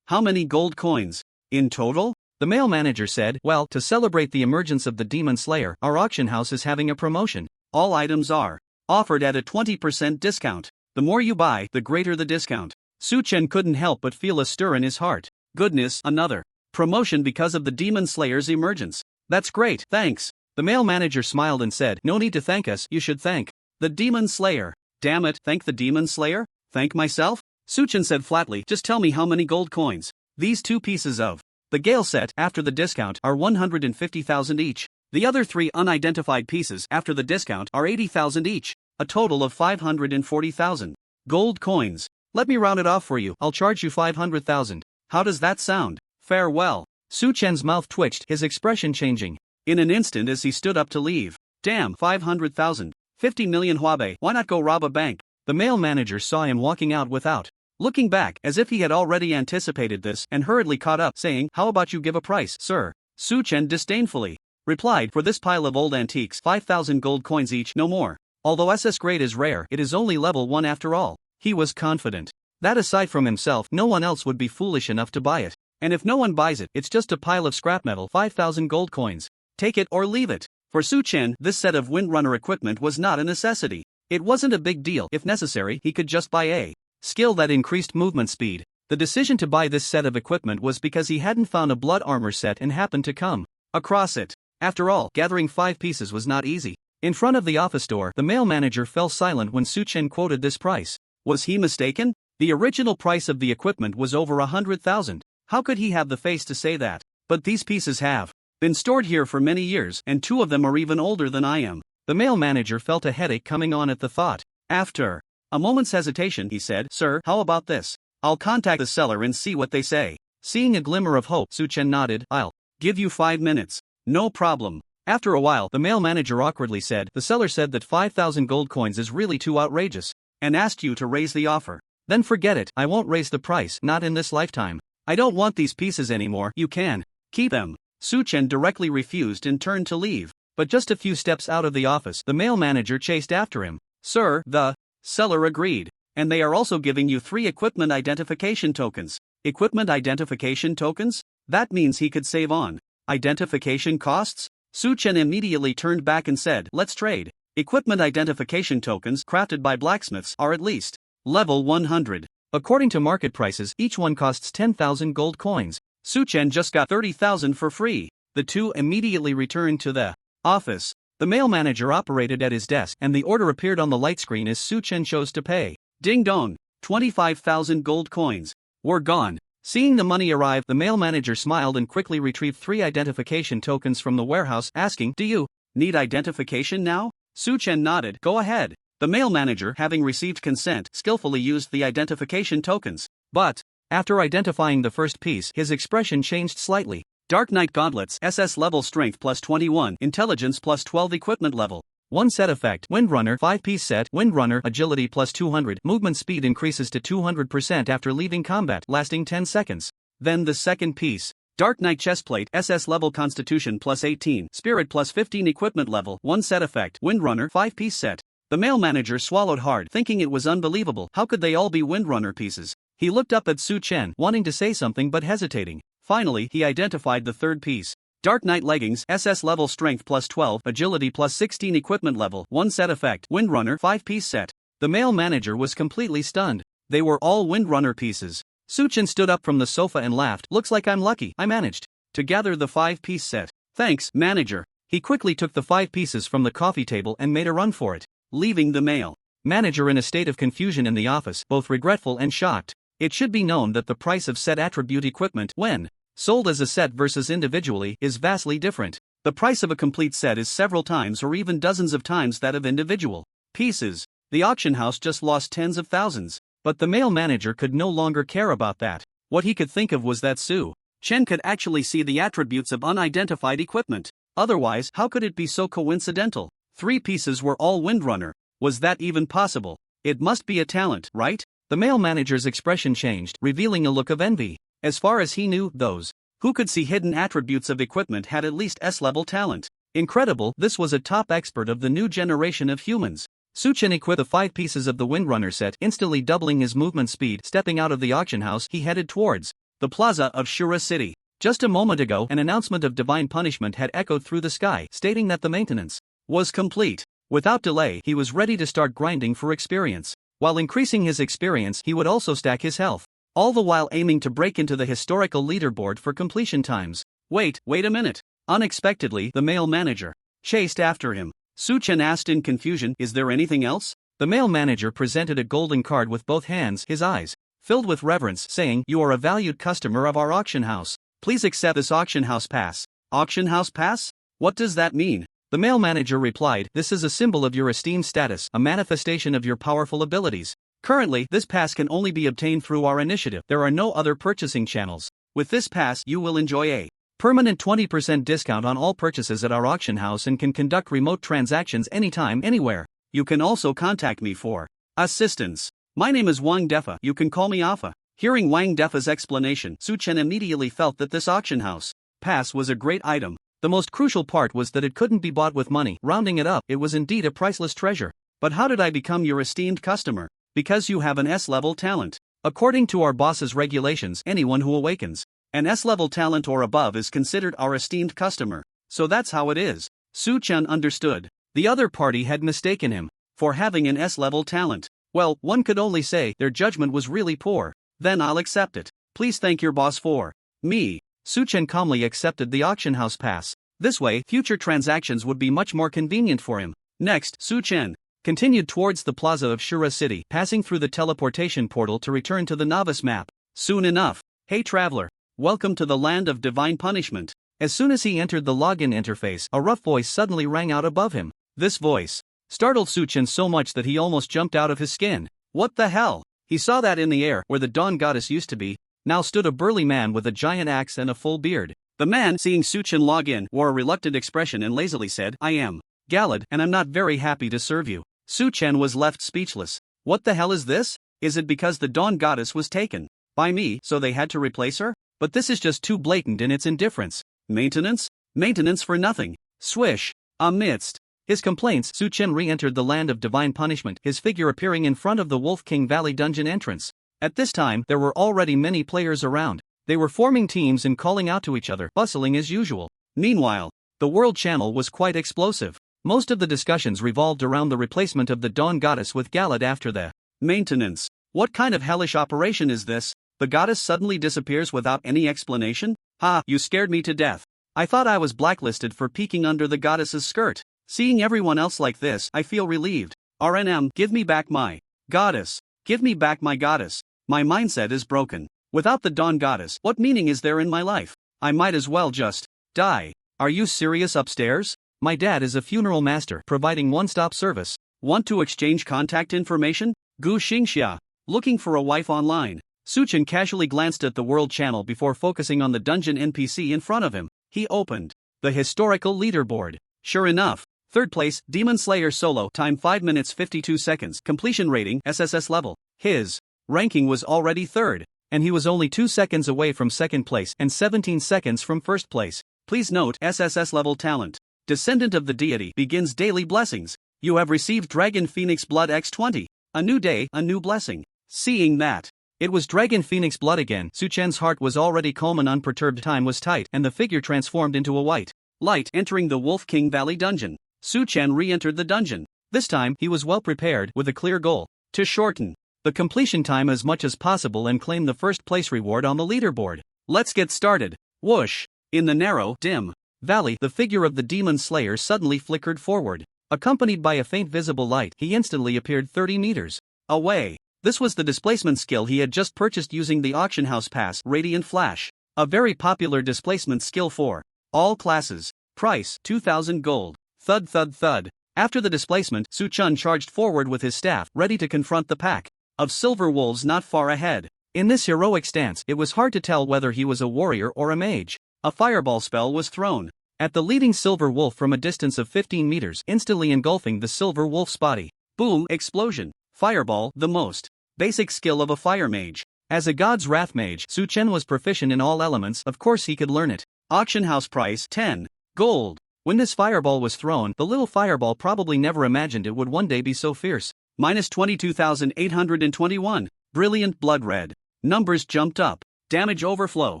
How many gold coins? In total?" The male manager said, "Well, to celebrate the emergence of the Demon Slayer, our auction house is having a promotion. All items are offered at a 20% discount. The more you buy, the greater the discount." Su-chen couldn't help but feel a stir in his heart. Goodness, another promotion because of the Demon Slayer's emergence. That's great, thanks. The male manager smiled and said, "No need to thank us, you should thank the Demon Slayer." "Damn it, thank the Demon Slayer? Thank myself?" Su-chen said flatly, "Just tell me how many gold coins. These 2 pieces of the Gale set, after the discount, are 150,000 each. The other 3 unidentified pieces, after the discount, are 80,000 each. A total of 540,000 gold coins. Let me round it off for you, I'll charge you 500,000. How does that sound? Farewell." Su-chen's mouth twitched, his expression changing in an instant as he stood up to leave. Damn, 500,000. 50 million huabe, why not go rob a bank? The male manager saw him walking out without looking back, as if he had already anticipated this, and hurriedly caught up, saying, "How about you give a price, sir?" Su-chen disdainfully replied, "For this pile of old antiques, 5,000 gold coins each, no more. Although SS grade is rare, it is only level 1 after all." He was confident that aside from himself, no one else would be foolish enough to buy it. And if no one buys it, it's just a pile of scrap metal, 5,000 gold coins. Take it or leave it. For Su-chen, this set of Windrunner equipment was not a necessity. It wasn't a big deal. If necessary, he could just buy a skill that increased movement speed. The decision to buy this set of equipment was because he hadn't found a blood armor set and happened to come across it. After all, gathering 5 pieces was not easy. In front of the office door, the male manager fell silent when Su-chen quoted this price. Was he mistaken? The original price of the equipment was over 100,000. How could he have the face to say that? But these pieces have been stored here for many years, and 2 of them are even older than I am. The male manager felt a headache coming on at the thought. After a moment's hesitation, he said, "Sir, how about this? I'll contact the seller and see what they say." Seeing a glimmer of hope, Su-chen nodded. "I'll give you 5 minutes. No problem." After a while, the male manager awkwardly said, "The seller said that 5,000 gold coins is really too outrageous, and asked you to raise the offer." "Then forget it, I won't raise the price, not in this lifetime. I don't want these pieces anymore, you can keep them." Su-chen directly refused and turned to leave. But just a few steps out of the office, the male manager chased after him. "Sir," the seller agreed. "And they are also giving you 3 equipment identification tokens." Equipment identification tokens? That means he could save on identification costs? Su-chen immediately turned back and said, "Let's trade." Equipment identification tokens, crafted by blacksmiths, are at least level 100. According to market prices, each one costs 10,000 gold coins. Su-chen just got 30,000 for free. The 2 immediately returned to the office. The male manager operated at his desk, and the order appeared on the light screen as Su-chen chose to pay. Ding dong! 25,000 gold coins were gone. Seeing the money arrive, the male manager smiled and quickly retrieved 3 identification tokens from the warehouse, asking, "Do you need identification now?" Su-chen nodded. "Go ahead." The male manager, having received consent, skillfully used the identification tokens. But after identifying the first piece, his expression changed slightly. Dark Knight Gauntlets, SS level strength plus 21, intelligence plus 12, equipment level 1 set effect, Windrunner 5-piece set, Windrunner, agility plus 200, movement speed increases to 200% after leaving combat, lasting 10 seconds. Then the second piece. Dark Knight Chestplate, SS level Constitution plus 18, Spirit plus 15, equipment level 1 set effect, Windrunner 5-piece set, The male manager swallowed hard, thinking it was unbelievable. How could they all be Windrunner pieces? He looked up at Su Chen, wanting to say something but hesitating. Finally, he identified the third piece. Dark Knight leggings, SS level strength plus 12, agility plus 16, equipment level 1 set effect, Windrunner 5-piece set. The male manager was completely stunned. They were all Windrunner pieces. Su Chen stood up from the sofa and laughed. Looks like I'm lucky. I managed to gather the 5-piece set. Thanks, manager. He quickly took the 5 pieces from the coffee table and made a run for it, leaving the male manager in a state of confusion in the office, both regretful and shocked. It should be known that the price of set attribute equipment, when sold as a set versus individually, is vastly different. The price of a complete set is several times or even dozens of times that of individual pieces. The auction house just lost tens of thousands. But the male manager could no longer care about that. What he could think of was that Su Chen could actually see the attributes of unidentified equipment. Otherwise, how could it be so coincidental? 3 pieces were all Windrunner. Was that even possible? It must be a talent, right? The male manager's expression changed, revealing a look of envy. As far as he knew, those who could see hidden attributes of equipment had at least S-level talent. Incredible, this was a top expert of the new generation of humans. Su Chen equipped the 5 pieces of the Windrunner set, instantly doubling his movement speed. Stepping out of the auction house, he headed towards the plaza of Shura City. Just a moment ago, an announcement of divine punishment had echoed through the sky, stating that the maintenance was complete. Without delay, he was ready to start grinding for experience. While increasing his experience, he would also stack his health, all the while aiming to break into the historical leaderboard for completion times. Wait a minute. Unexpectedly, the male manager chased after him. Su Chen asked in confusion, "Is there anything else?" The male manager presented a golden card with both hands, his eyes filled with reverence, saying, "You are a valued customer of our auction house. Please accept this auction house pass." Auction house pass? What does that mean? The male manager replied, "This is a symbol of your esteemed status, a manifestation of your powerful abilities. Currently, this pass can only be obtained through our initiative. There are no other purchasing channels. With this pass, you will enjoy a permanent 20% discount on all purchases at our auction house and can conduct remote transactions anytime, anywhere. You can also contact me for assistance. My name is Wang Defa. You can call me Alpha." Hearing Wang Defa's explanation, Su Chen immediately felt that this auction house pass was a great item. The most crucial part was that it couldn't be bought with money. Rounding it up, it was indeed a priceless treasure. But how did I become your esteemed customer? Because you have an S-level talent. According to our boss's regulations, anyone who awakens an S-level talent or above is considered our esteemed customer. So that's how it is. Su Chen understood. The other party had mistaken him for having an S-level talent. Well, one could only say their judgment was really poor. Then I'll accept it. Please thank your boss for me. Su Chen calmly accepted the auction house pass. This way, future transactions would be much more convenient for him. Next, Su Chen continued towards the plaza of Shura City, passing through the teleportation portal to return to the novice map. Soon enough. "Hey traveler. Welcome to the land of divine punishment." As soon as he entered the login interface, a rough voice suddenly rang out above him. This voice startled Su Chen so much that he almost jumped out of his skin. What the hell? He saw that in the air, where the Dawn Goddess used to be, now stood a burly man with a giant axe and a full beard. The man, seeing Su Chen log in, wore a reluctant expression and lazily said, "I am Galad, and I'm not very happy to serve you." Su Chen was left speechless. What the hell is this? Is it because the Dawn Goddess was taken by me, so they had to replace her? But this is just too blatant in its indifference. Maintenance? Maintenance for nothing. Swish. Amidst his complaints, Su Chen re-entered the land of divine punishment, his figure appearing in front of the Wolf King Valley dungeon entrance. At this time, there were already many players around. They were forming teams and calling out to each other, bustling as usual. Meanwhile, the World Channel was quite explosive. Most of the discussions revolved around the replacement of the Dawn Goddess with Galad after the maintenance. What kind of hellish operation is this? The goddess suddenly disappears without any explanation? Ha, you scared me to death. I thought I was blacklisted for peeking under the goddess's skirt. Seeing everyone else like this, I feel relieved. RNM, give me back my goddess. Give me back my goddess. My mindset is broken. Without the Dawn Goddess, what meaning is there in my life? I might as well just die. Are you serious upstairs? My dad is a funeral master providing one-stop service. Want to exchange contact information? Gu Xingxia. Looking for a wife online. Su Chen casually glanced at the World Channel before focusing on the dungeon NPC in front of him. He opened the historical leaderboard. Sure enough, third place, Demon Slayer Solo, time 5 minutes 52 seconds, completion rating, SSS level. His ranking was already third, and he was only 2 seconds away from second place and 17 seconds from first place. Please note, SSS level talent. Descendant of the deity, begins daily blessings. You have received Dragon Phoenix Blood X20. A new day, a new blessing. Seeing that it was Dragon Phoenix Blood again, Su Chen's heart was already calm and unperturbed. Time was tight, and the figure transformed into a white light, entering the Wolf King Valley dungeon. Su Chen re-entered the dungeon. This time, he was well prepared, with a clear goal: to shorten the completion time as much as possible and claim the first place reward on the leaderboard. Let's get started. Whoosh! In the narrow, dim valley, the figure of the Demon Slayer suddenly flickered forward. Accompanied by a faint visible light, he instantly appeared 30 meters away. This was the displacement skill he had just purchased using the auction house pass, Radiant Flash. A very popular displacement skill for all classes. Price, 2,000 gold. Thud thud thud. After the displacement, Su Chen charged forward with his staff, ready to confront the pack of silver wolves not far ahead. In this heroic stance, it was hard to tell whether he was a warrior or a mage. A fireball spell was thrown at the leading silver wolf from a distance of 15 meters, instantly engulfing the silver wolf's body. Boom! Explosion. Fireball, the most basic skill of a fire mage. As a God's Wrath mage, Su Chen was proficient in all elements, of course he could learn it. Auction house price, 10 gold. When this fireball was thrown, the little fireball probably never imagined it would one day be so fierce. Minus 22,821. Brilliant blood red. Numbers jumped up. Damage overflow.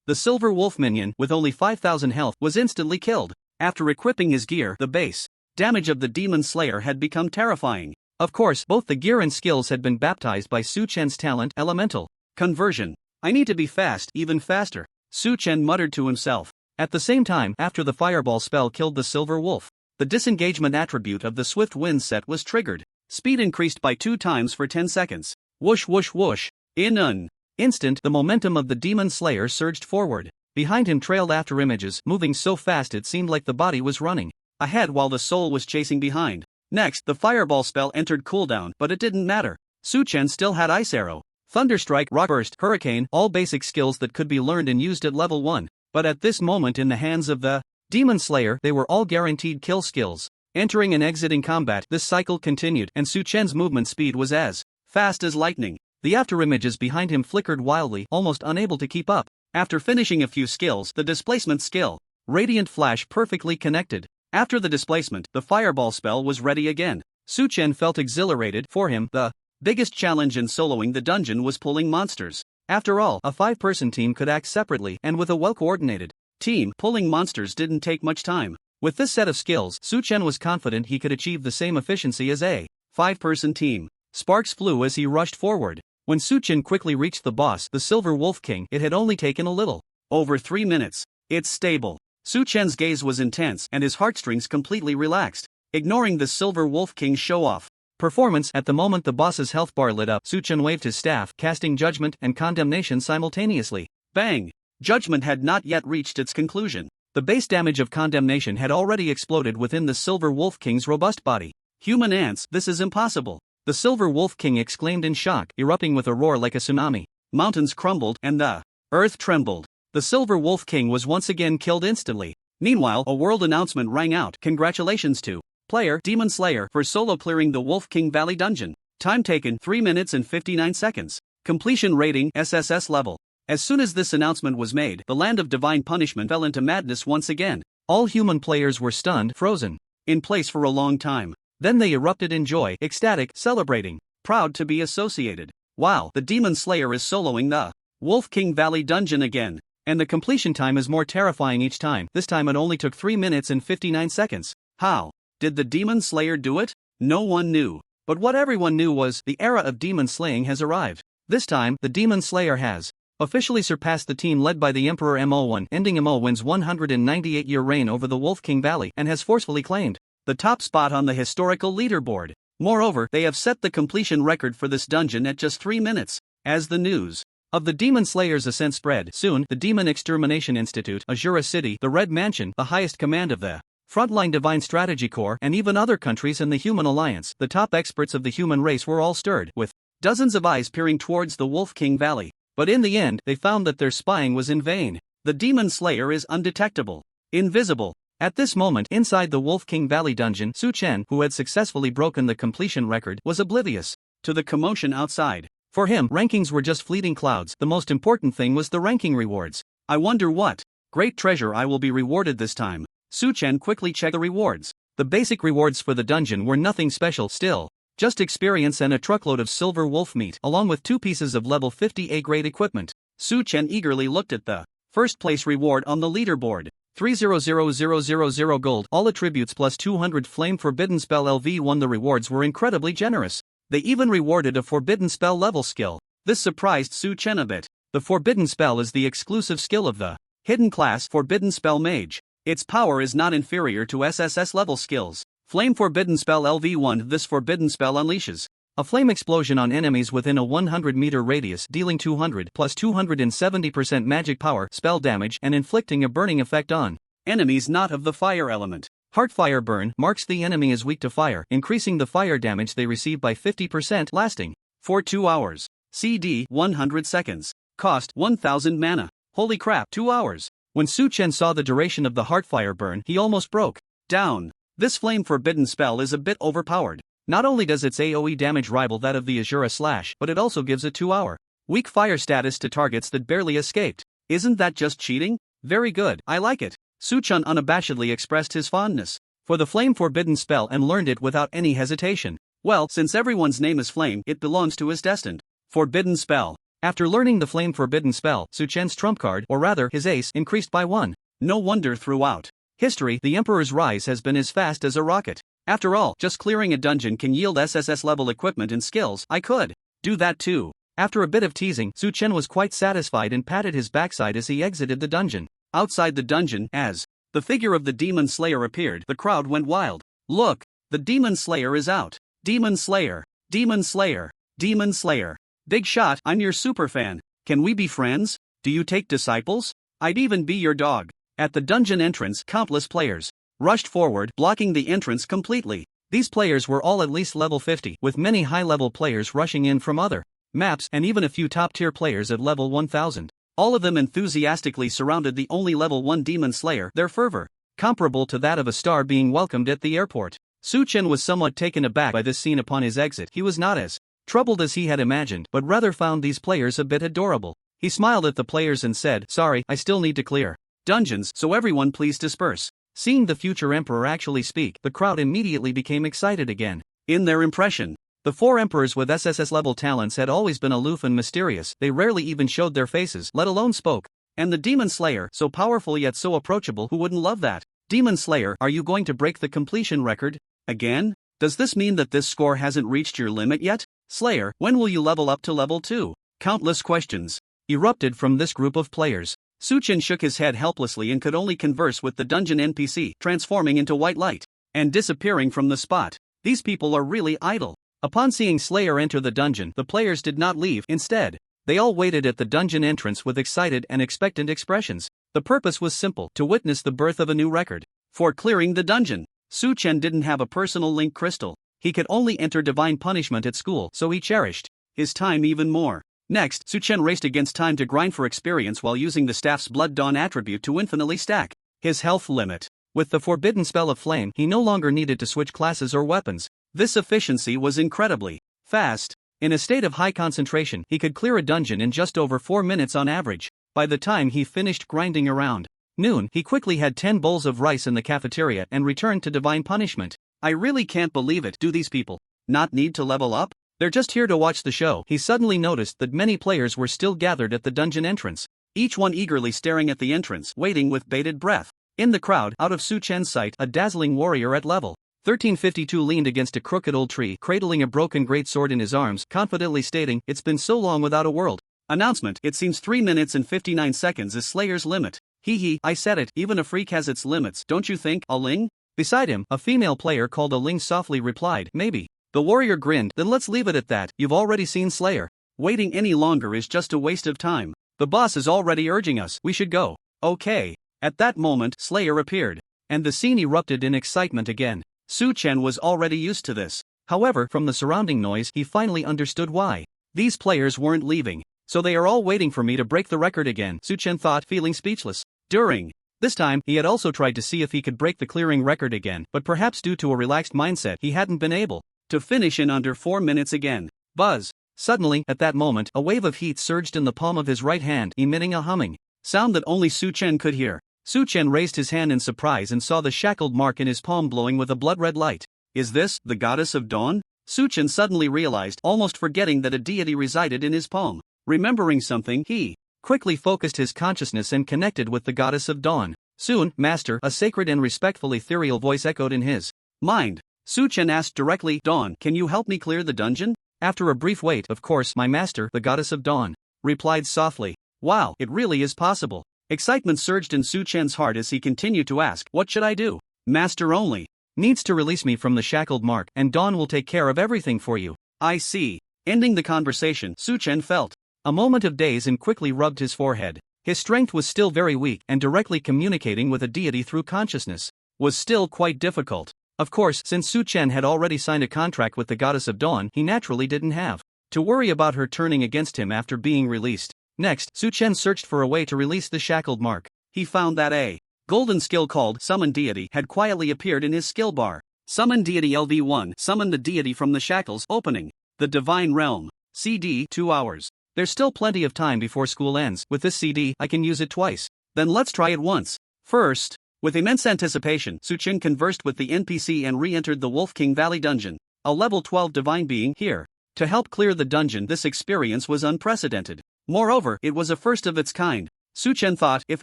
The silver wolf minion, with only 5,000 health, was instantly killed. After equipping his gear, the base damage of the Demon Slayer had become terrifying. Of course, both the gear and skills had been baptized by Su Chen's talent, Elemental Conversion. I need to be fast, even faster, Su Chen muttered to himself. At the same time, after the fireball spell killed the silver wolf, the disengagement attribute of the Swift Wind set was triggered. Speed increased by 2 times for 10 seconds. Whoosh whoosh whoosh. In an instant, the momentum of the Demon Slayer surged forward. Behind him trailed after images, moving so fast it seemed like the body was running ahead while the soul was chasing behind. Next, the fireball spell entered cooldown, but it didn't matter. Su Chen still had Ice Arrow, Thunderstrike, Rock Burst, Hurricane, all basic skills that could be learned and used at level 1. But at this moment in the hands of the Demon Slayer, they were all guaranteed kill skills. Entering and exiting combat, this cycle continued, and Su Chen's movement speed was as fast as lightning. The afterimages behind him flickered wildly, almost unable to keep up. After finishing a few skills, the displacement skill, Radiant Flash, perfectly connected. After the displacement, the fireball spell was ready again. Su Chen felt exhilarated. For him, the biggest challenge in soloing the dungeon was pulling monsters. After all, a 5-person team could act separately, and with a well-coordinated team, pulling monsters didn't take much time. With this set of skills, Su Chen was confident he could achieve the same efficiency as a 5-person team. Sparks flew as he rushed forward. When Su Chen quickly reached the boss, the Silver Wolf King, it had only taken a little over 3 minutes. It's stable. Su Chen's gaze was intense, and his heartstrings completely relaxed. Ignoring the Silver Wolf King's show-off performance, at the moment the boss's health bar lit up, Su Chen waved his staff, casting Judgment and Condemnation simultaneously. Bang! Judgment had not yet reached its conclusion. The base damage of Condemnation had already exploded within the Silver Wolf King's robust body. Human ants, this is impossible! The Silver Wolf King exclaimed in shock, erupting with a roar like a tsunami. Mountains crumbled, and the earth trembled. The Silver Wolf King was once again killed instantly. Meanwhile, a world announcement rang out. Congratulations to player Demon Slayer for solo clearing the Wolf King Valley dungeon. Time taken 3 minutes and 59 seconds. Completion rating SSS level. As soon as this announcement was made, the land of divine punishment fell into madness once again. All human players were stunned, frozen in place for a long time. Then they erupted in joy, ecstatic, celebrating, proud to be associated. Wow, the Demon Slayer is soloing the Wolf King Valley dungeon again. And the completion time is more terrifying each time. This time it only took 3 minutes and 59 seconds. How did the Demon Slayer do it? No one knew. But what everyone knew was, the era of demon slaying has arrived. This time, the Demon Slayer has officially surpassed the team led by the Emperor Mo1, ending Mo1's 198-year reign over the Wolf King Valley, and has forcefully claimed the top spot on the historical leaderboard. Moreover, they have set the completion record for this dungeon at just 3 minutes. As the news of the Demon Slayer's ascent spread, soon, the Demon Extermination Institute, Azura City, the Red Mansion, the highest command of the Frontline Divine Strategy Corps, and even other countries in the Human Alliance, the top experts of the human race were all stirred, with dozens of eyes peering towards the Wolf King Valley. But in the end, they found that their spying was in vain. The Demon Slayer is undetectable, invisible. At this moment, inside the Wolf King Valley dungeon, Su Chen, who had successfully broken the completion record, was oblivious to the commotion outside. For him, rankings were just fleeting clouds. The most important thing was the ranking rewards. I wonder what great treasure I will be rewarded this time. Su Chen quickly checked the rewards. The basic rewards for the dungeon were nothing special still. Just experience and a truckload of silver wolf meat along with 2 pieces of level 50 A-grade equipment. Su Chen eagerly looked at the first place reward on the leaderboard. 300000 gold, all attributes plus 200 flame forbidden spell LV1. The rewards were incredibly generous. They even rewarded a forbidden spell level skill. This surprised Su Chen a bit. The forbidden spell is the exclusive skill of the hidden class Forbidden Spell Mage. Its power is not inferior to SSS level skills. Flame forbidden spell LV1. This forbidden spell unleashes a flame explosion on enemies within a 100-meter radius, dealing 200 plus 270% magic power, spell damage, and inflicting a burning effect on enemies not of the fire element. Heartfire burn marks the enemy is weak to fire, increasing the fire damage they receive by 50%, lasting for 2 hours. CD 100 seconds. Cost 1000 mana. Holy crap, 2 hours. When Su Chen saw the duration of the Heartfire burn, he almost broke down. This flame forbidden spell is a bit overpowered. Not only does its AoE damage rival that of the Azura Slash, but it also gives a 2-hour weak fire status to targets that barely escaped. Isn't that just cheating? Very good, I like it. Su Chen unabashedly expressed his fondness for the flame forbidden spell and learned it without any hesitation. Well, since everyone's name is Flame, it belongs to his destined forbidden spell. After learning the flame forbidden spell, Su Chen's trump card, or rather his ace, increased by 1. No wonder throughout history, the Emperor's rise has been as fast as a rocket. After all, just clearing a dungeon can yield SSS level equipment and skills. I could do that too. After a bit of teasing, Su Chen was quite satisfied and patted his backside as he exited the dungeon. Outside the dungeon, as the figure of the Demon Slayer appeared, the crowd went wild. Look, the Demon Slayer is out. Demon Slayer, Demon Slayer, Demon Slayer. Big shot, I'm your superfan. Can we be friends? Do you take disciples? I'd even be your dog. At the dungeon entrance, countless players rushed forward, blocking the entrance completely. These players were all at least level 50, with many high-level players rushing in from other maps and even a few top-tier players at level 1000. All of them enthusiastically surrounded the only level 1 Demon Slayer, their fervor comparable to that of a star being welcomed at the airport. Su Chen was somewhat taken aback by this scene upon his exit. He was not as troubled as he had imagined, but rather found these players a bit adorable. He smiled at the players and said, "Sorry, I still need to clear dungeons, so everyone please disperse." Seeing the future emperor actually speak, the crowd immediately became excited again. In their impression, the 4 emperors with SSS level talents had always been aloof and mysterious. They rarely even showed their faces, let alone spoke. And the Demon Slayer, so powerful yet so approachable, who wouldn't love that? Demon Slayer, are you going to break the completion record again? Does this mean that this score hasn't reached your limit yet? Slayer, when will you level up to level 2? Countless questions erupted from this group of players. Su Chen shook his head helplessly and could only converse with the dungeon NPC, transforming into white light and disappearing from the spot. These people are really idle. Upon seeing Slayer enter the dungeon, the players did not leave. Instead, they all waited at the dungeon entrance with excited and expectant expressions. The purpose was simple: to witness the birth of a new record. For clearing the dungeon, Su Chen didn't have a personal link crystal. He could only enter divine punishment at school, so he cherished his time even more. Next, Su Chen raced against time to grind for experience while using the staff's Blood Dawn attribute to infinitely stack his health limit. With the forbidden spell of flame, he no longer needed to switch classes or weapons. This efficiency was incredibly fast. In a state of high concentration, he could clear a dungeon in just over 4 minutes on average. By the time he finished grinding around noon, he quickly had 10 bowls of rice in the cafeteria and returned to divine punishment. I really can't believe it. Do these people not need to level up? They're just here to watch the show. He suddenly noticed that many players were still gathered at the dungeon entrance, each one eagerly staring at the entrance, waiting with bated breath. In the crowd, out of Su Chen's sight, a dazzling warrior at level 1352 leaned against a crooked old tree, cradling a broken greatsword in his arms, confidently stating, "It's been so long without a world announcement. It seems 3 minutes and 59 seconds is Slayer's limit. Hee, I said it, even a freak has its limits, don't you think, A Ling?" Beside him, a female player called A Ling softly replied, "Maybe." The warrior grinned, "Then let's leave it at that. You've already seen Slayer. Waiting any longer is just a waste of time. The boss is already urging us. We should go." Okay. At that moment, Slayer appeared, and the scene erupted in excitement again. Su Chen was already used to this. However, from the surrounding noise, he finally understood why. These players weren't leaving. So they are all waiting for me to break the record again, Su Chen thought, feeling speechless. During this time, he had also tried to see if he could break the clearing record again, but perhaps due to a relaxed mindset, he hadn't been able to finish in under 4 minutes again. Buzz. Suddenly, at that moment, a wave of heat surged in the palm of his right hand, emitting a humming sound that only Su Chen could hear. Su-chen raised his hand in surprise and saw the shackled mark in his palm glowing with a blood-red light. Is this the goddess of dawn? Su-chen suddenly realized, almost forgetting that a deity resided in his palm. Remembering something, he quickly focused his consciousness and connected with the goddess of dawn. Soon, Master, a sacred and respectful ethereal voice echoed in his mind. Su-chen asked directly, Dawn, can you help me clear the dungeon? After a brief wait, of course, my master, the goddess of dawn, replied softly. Wow, it really is possible. Excitement surged in Su-chen's heart as he continued to ask, what should I do? Master only needs to release me from the shackled mark, and Dawn will take care of everything for you. I see. Ending the conversation, Su-chen felt a moment of daze and quickly rubbed his forehead. His strength was still very weak, and directly communicating with a deity through consciousness was still quite difficult. Of course, since Su-chen had already signed a contract with the goddess of dawn, he naturally didn't have to worry about her turning against him after being released. Next, Su-chen searched for a way to release the shackled mark. He found that a golden skill called Summon Deity had quietly appeared in his skill bar. Summon Deity LV1. Summon the deity from the shackles. Opening the Divine Realm. CD 2 hours. There's still plenty of time before school ends. With this CD, I can use it twice. Then let's try it once. First, with immense anticipation, Su-chen conversed with the NPC and re-entered the Wolf King Valley dungeon. A level 12 divine being here to help clear the dungeon. This experience was unprecedented. Moreover, it was a first of its kind. Su-chen thought, if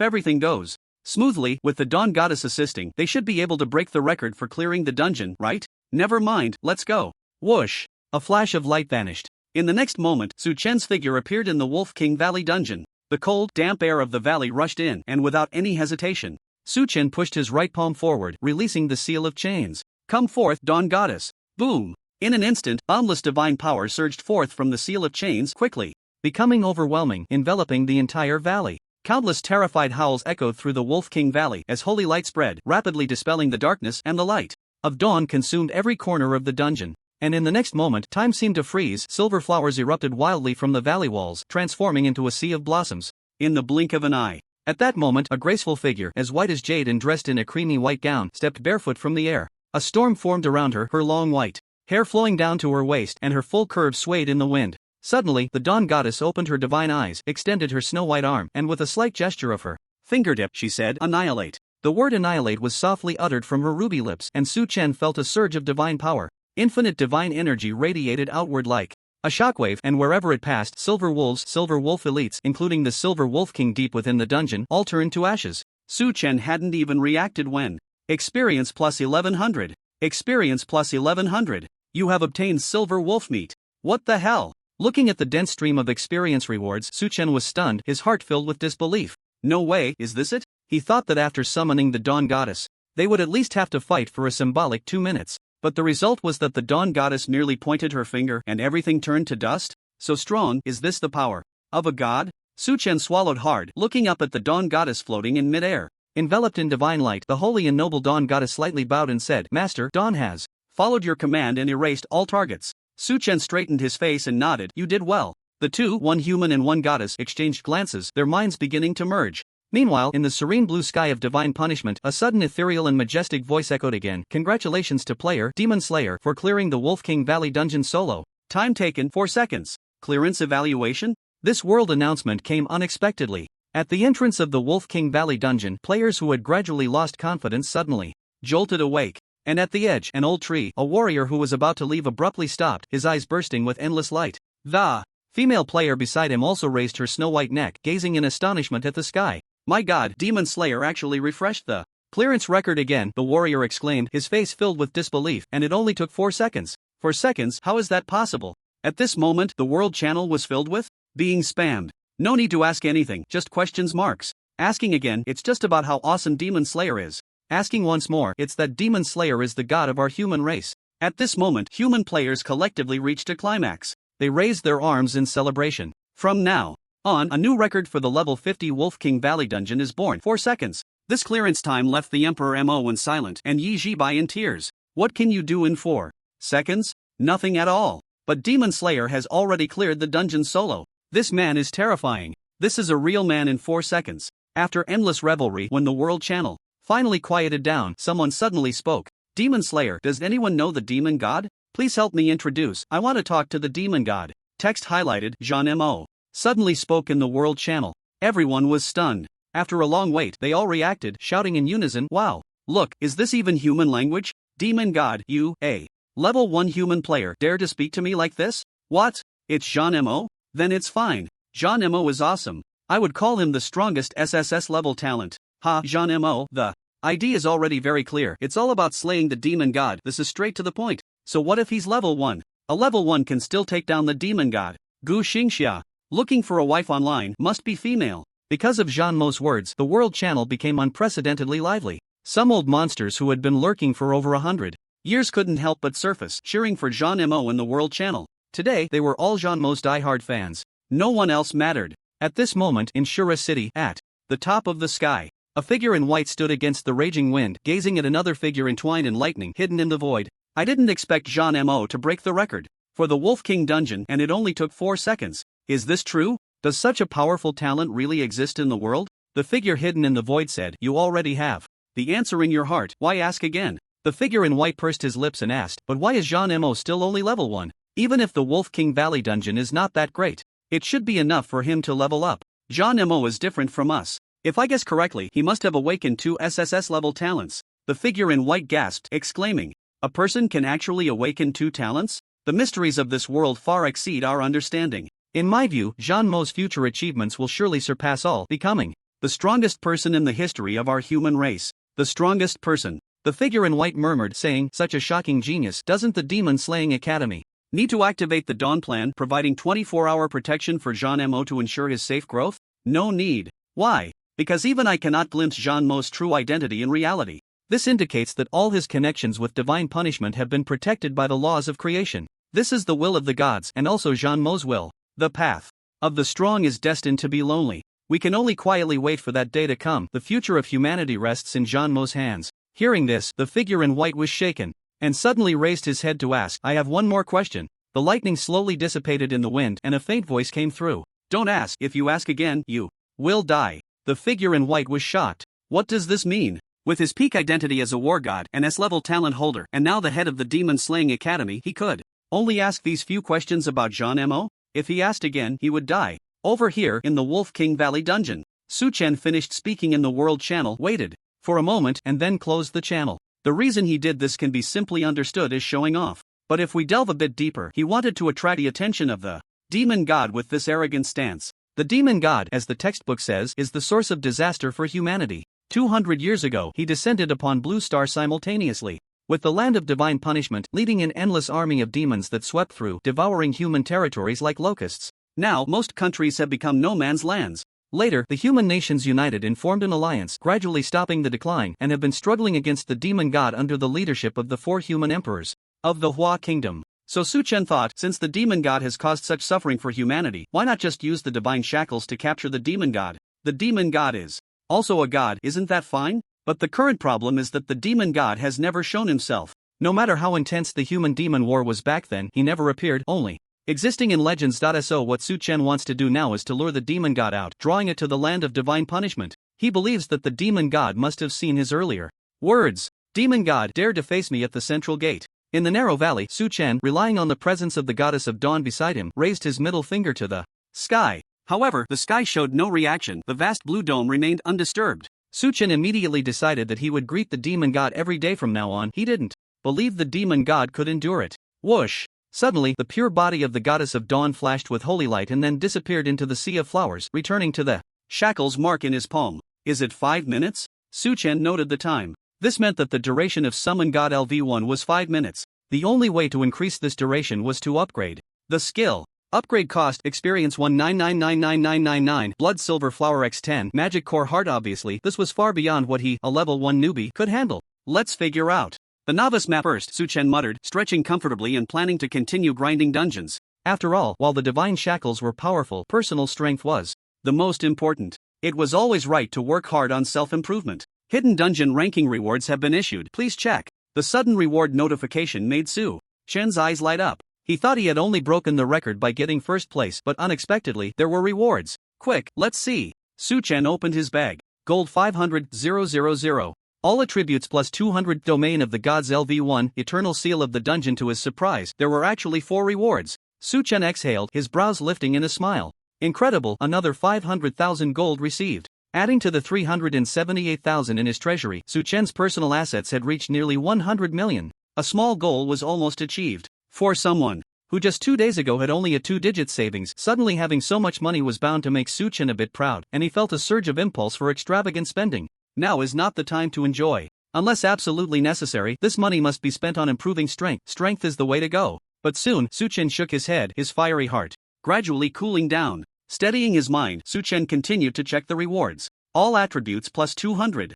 everything goes smoothly, with the Dawn Goddess assisting, they should be able to break the record for clearing the dungeon, right? Never mind, let's go. Whoosh! A flash of light vanished. In the next moment, Su-chen's figure appeared in the Wolf King Valley dungeon. The cold, damp air of the valley rushed in, and without any hesitation, Su-chen pushed his right palm forward, releasing the seal of chains. Come forth, Dawn Goddess! Boom! In an instant, boundless divine power surged forth from the seal of chains, quickly becoming overwhelming, enveloping the entire valley. Countless terrified howls echoed through the Wolf King Valley as holy light spread, rapidly dispelling the darkness, and the light of dawn consumed every corner of the dungeon. And in the next moment, time seemed to freeze. Silver flowers erupted wildly from the valley walls, transforming into a sea of blossoms in the blink of an eye. At that moment, a graceful figure, as white as jade and dressed in a creamy white gown, stepped barefoot from the air. A storm formed around her, her long white hair flowing down to her waist, and her full curves swayed in the wind. Suddenly, the Dawn Goddess opened her divine eyes, extended her snow-white arm, and with a slight gesture of her fingertip, she said, Annihilate. The word annihilate was softly uttered from her ruby lips, and Su-chen felt a surge of divine power. Infinite divine energy radiated outward like a shockwave, and wherever it passed, silver wolves, silver wolf elites, including the silver wolf king deep within the dungeon, all turned to ashes. Su-chen hadn't even reacted when experience plus 1100. Experience plus 1100. You have obtained silver wolf meat. What the hell? Looking at the dense stream of experience rewards, Su-chen was stunned, his heart filled with disbelief. No way, is this it? He thought that after summoning the Dawn Goddess, they would at least have to fight for a symbolic 2 minutes. But the result was that the Dawn Goddess merely pointed her finger and everything turned to dust? So strong, is this the power of a god? Su-chen swallowed hard, looking up at the Dawn Goddess floating in midair. Enveloped in divine light, the holy and noble Dawn Goddess slightly bowed and said, Master, Dawn has followed your command and erased all targets. Su-chen straightened his face and nodded, you did well. The two, one human and one goddess, exchanged glances, their minds beginning to merge. Meanwhile, in the serene blue sky of divine punishment, a sudden ethereal and majestic voice echoed again. Congratulations to player Demon Slayer for clearing the Wolf King Valley dungeon solo. Time taken 4 seconds. Clearance evaluation? This world announcement came unexpectedly. At the entrance of the Wolf King Valley dungeon, players who had gradually lost confidence suddenly jolted awake. And at the edge, an old tree, a warrior who was about to leave abruptly stopped, his eyes bursting with endless light. The female player beside him also raised her snow-white neck, gazing in astonishment at the sky. My god, Demon Slayer actually refreshed the clearance record again, the warrior exclaimed, his face filled with disbelief, and it only took 4 seconds. 4 seconds, how is that possible? At this moment, the world channel was filled with being spammed. No need to ask anything, just questions marks. Asking again, it's just about how awesome Demon Slayer is. Asking once more, it's that Demon Slayer is the god of our human race. At this moment, human players collectively reached a climax. They raised their arms in celebration. From now on, a new record for the level 50 Wolf King Valley dungeon is born. 4 seconds. This clearance time left the Emperor Mo in silent and Yi Jibai in tears. What can you do in 4 seconds? Nothing at all. But Demon Slayer has already cleared the dungeon solo. This man is terrifying. This is a real man in 4 seconds. After endless revelry, when the world channel finally quieted down, someone suddenly spoke. Demon Slayer, does anyone know the demon god? Please help me introduce, I want to talk to the demon god. Text highlighted, Jean Mo. Suddenly spoke in the world channel. Everyone was stunned. After a long wait, they all reacted, shouting in unison, "Wow! Look, is this even human language? Demon God, you, a level 1 human player, dare to speak to me like this? What? It's Jean Mo? Then it's fine. Jean Mo is awesome. I would call him the strongest SSS level talent. Ha, Jean Mo, the ID is already very clear. It's all about slaying the demon god. This is straight to the point. So what if he's level 1? A level 1 can still take down the demon god. Gu Xingxia. Looking for a wife online, must be female." Because of Jean Mo's words, the World Channel became unprecedentedly lively. Some old monsters who had been lurking for over 100 years couldn't help but surface, cheering for Jean Mo in the World Channel. Today, they were all Jean Mo's diehard fans. No one else mattered. At this moment in Shura City, at the top of the sky, a figure in white stood against the raging wind, gazing at another figure entwined in lightning hidden in the void. I didn't expect Jean Mo to break the record for the Wolf King dungeon, and it only took 4 seconds. Is this true? Does such a powerful talent really exist in the world? The figure hidden in the void said, "You already have the answer in your heart, why ask again?" The figure in white pursed his lips and asked, "But why is Jean Mo still only level 1? Even if the Wolf King Valley dungeon is not that great, it should be enough for him to level up. Jean Mo is different from us. If I guess correctly, he must have awakened 2 SSS level talents." The figure in white gasped, exclaiming, "A person can actually awaken 2 talents? The mysteries of this world far exceed our understanding. In my view, Jean Mo's future achievements will surely surpass all, becoming the strongest person in the history of our human race. The strongest person." The figure in white murmured, saying, "Such a shocking genius. Doesn't the Demon Slaying Academy need to activate the Dawn Plan, providing 24-hour protection for Jean Mo to ensure his safe growth? No need. Why? Because even I cannot glimpse Jean Mo's true identity in reality. This indicates that all his connections with divine punishment have been protected by the laws of creation. This is the will of the gods, and also Jean Mo's will. The path of the strong is destined to be lonely. We can only quietly wait for that day to come. The future of humanity rests in Jean Mo's hands." Hearing this, the figure in white was shaken, and suddenly raised his head to ask, "I have one more question." The lightning slowly dissipated in the wind, and a faint voice came through. "Don't ask. If you ask again, you will die." The figure in white was shocked. What does this mean? With his peak identity as a war god, an S-level talent holder, and now the head of the Demon Slaying Academy, he could only ask these few questions about Jean Mo? If he asked again, he would die. Over here, in the Wolf King Valley dungeon, Su Chen finished speaking in the World Channel, waited for a moment, and then closed the channel. The reason he did this can be simply understood as showing off. But if we delve a bit deeper, he wanted to attract the attention of the demon god with this arrogant stance. The demon god, as the textbook says, is the source of disaster for humanity. 200 years ago, he descended upon Blue Star simultaneously with the land of divine punishment, leading an endless army of demons that swept through, devouring human territories like locusts. Now, most countries have become no man's lands. Later, the human nations united and formed an alliance, gradually stopping the decline, and have been struggling against the demon god under the leadership of the 4 human emperors of the Hua Kingdom. So Su Chen thought, since the demon god has caused such suffering for humanity, why not just use the divine shackles to capture the demon god? The demon god is also a god, isn't that fine? But the current problem is that the demon god has never shown himself. No matter how intense the human-demon war was back then, he never appeared, only existing in legends. So what Su Chen wants to do now is to lure the demon god out, drawing it to the land of divine punishment. He believes that the demon god must have seen his earlier words. Demon god dared to face me at the central gate. In the narrow valley, Su Chen, relying on the presence of the goddess of dawn beside him, raised his middle finger to the sky. However, the sky showed no reaction. The vast blue dome remained undisturbed. Su Chen immediately decided that he would greet the demon god every day from now on. He didn't believe the demon god could endure it. Whoosh! Suddenly, the pure body of the goddess of dawn flashed with holy light and then disappeared into the sea of flowers, returning to the shackles mark in his palm. Is it 5 minutes? Su Chen noted the time. This meant that the duration of Summon God LV1 was 5 minutes. The only way to increase this duration was to upgrade the skill. Upgrade cost: experience 1999999, blood silver flower x10, magic core heart. Obviously, this was far beyond what he, a level 1 newbie, could handle. Let's figure out the novice map first, Su Chen muttered, stretching comfortably and planning to continue grinding dungeons. After all, while the divine shackles were powerful, personal strength was the most important. It was always right to work hard on self-improvement. Hidden dungeon ranking rewards have been issued. Please check. The sudden reward notification made Su Chen's eyes light up. He thought he had only broken the record by getting first place, but unexpectedly, there were rewards. Quick, let's see. Su Chen opened his bag. Gold 500,000. All attributes plus 200. Domain of the gods LV1, eternal seal of the dungeon. To his surprise, there were actually 4 rewards. Su Chen exhaled, his brows lifting in a smile. Incredible, another 500,000 gold received. Adding to the 378,000 in his treasury, Su Chen's personal assets had reached nearly 100 million. A small goal was almost achieved. For someone who just 2 days ago had only a 2-digit savings, suddenly having so much money was bound to make Su Chen a bit proud, and he felt a surge of impulse for extravagant spending. Now is not the time to enjoy. Unless absolutely necessary, this money must be spent on improving strength. Strength is the way to go. But soon, Su Chen shook his head, his fiery heart gradually cooling down. Steadying his mind, Su Chen continued to check the rewards. All attributes plus 200.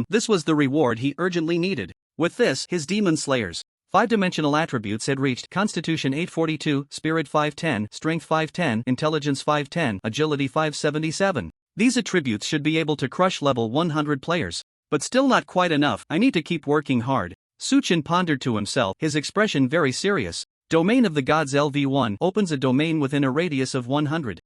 This was the reward he urgently needed. With this, his demon slayers' 5-dimensional attributes had reached Constitution 842, Spirit 510, Strength 510, Intelligence 510, Agility 577. These attributes should be able to crush level 100 players. But still not quite enough. I need to keep working hard. Su Chen pondered to himself, his expression very serious. Domain of the Gods LV1 opens a domain within a radius of 100.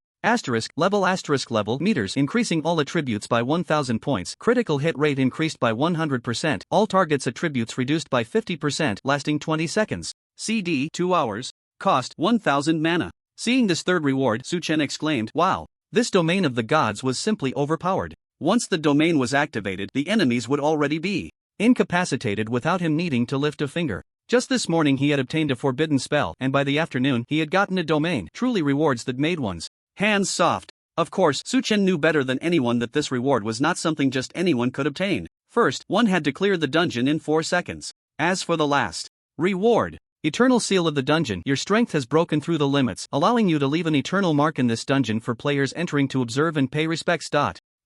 Level meters, increasing all attributes by 1000 points. Critical hit rate increased by 100%. All targets attributes reduced by 50%, lasting 20 seconds. CD 2 hours. Cost 1000 mana. Seeing this third reward, Su Chen exclaimed, "Wow, this domain of the gods was simply overpowered." Once the domain was activated, the enemies would already be incapacitated without him needing to lift a finger. Just this morning he had obtained a forbidden spell, and by the afternoon he had gotten a domain. Truly rewards that made one's hands soft. Of course, Su Chen knew better than anyone that this reward was not something just anyone could obtain. First, one had to clear the dungeon in 4 seconds. As for the last reward, Eternal Seal of the Dungeon, your strength has broken through the limits, allowing you to leave an eternal mark in this dungeon for players entering to observe and pay respects.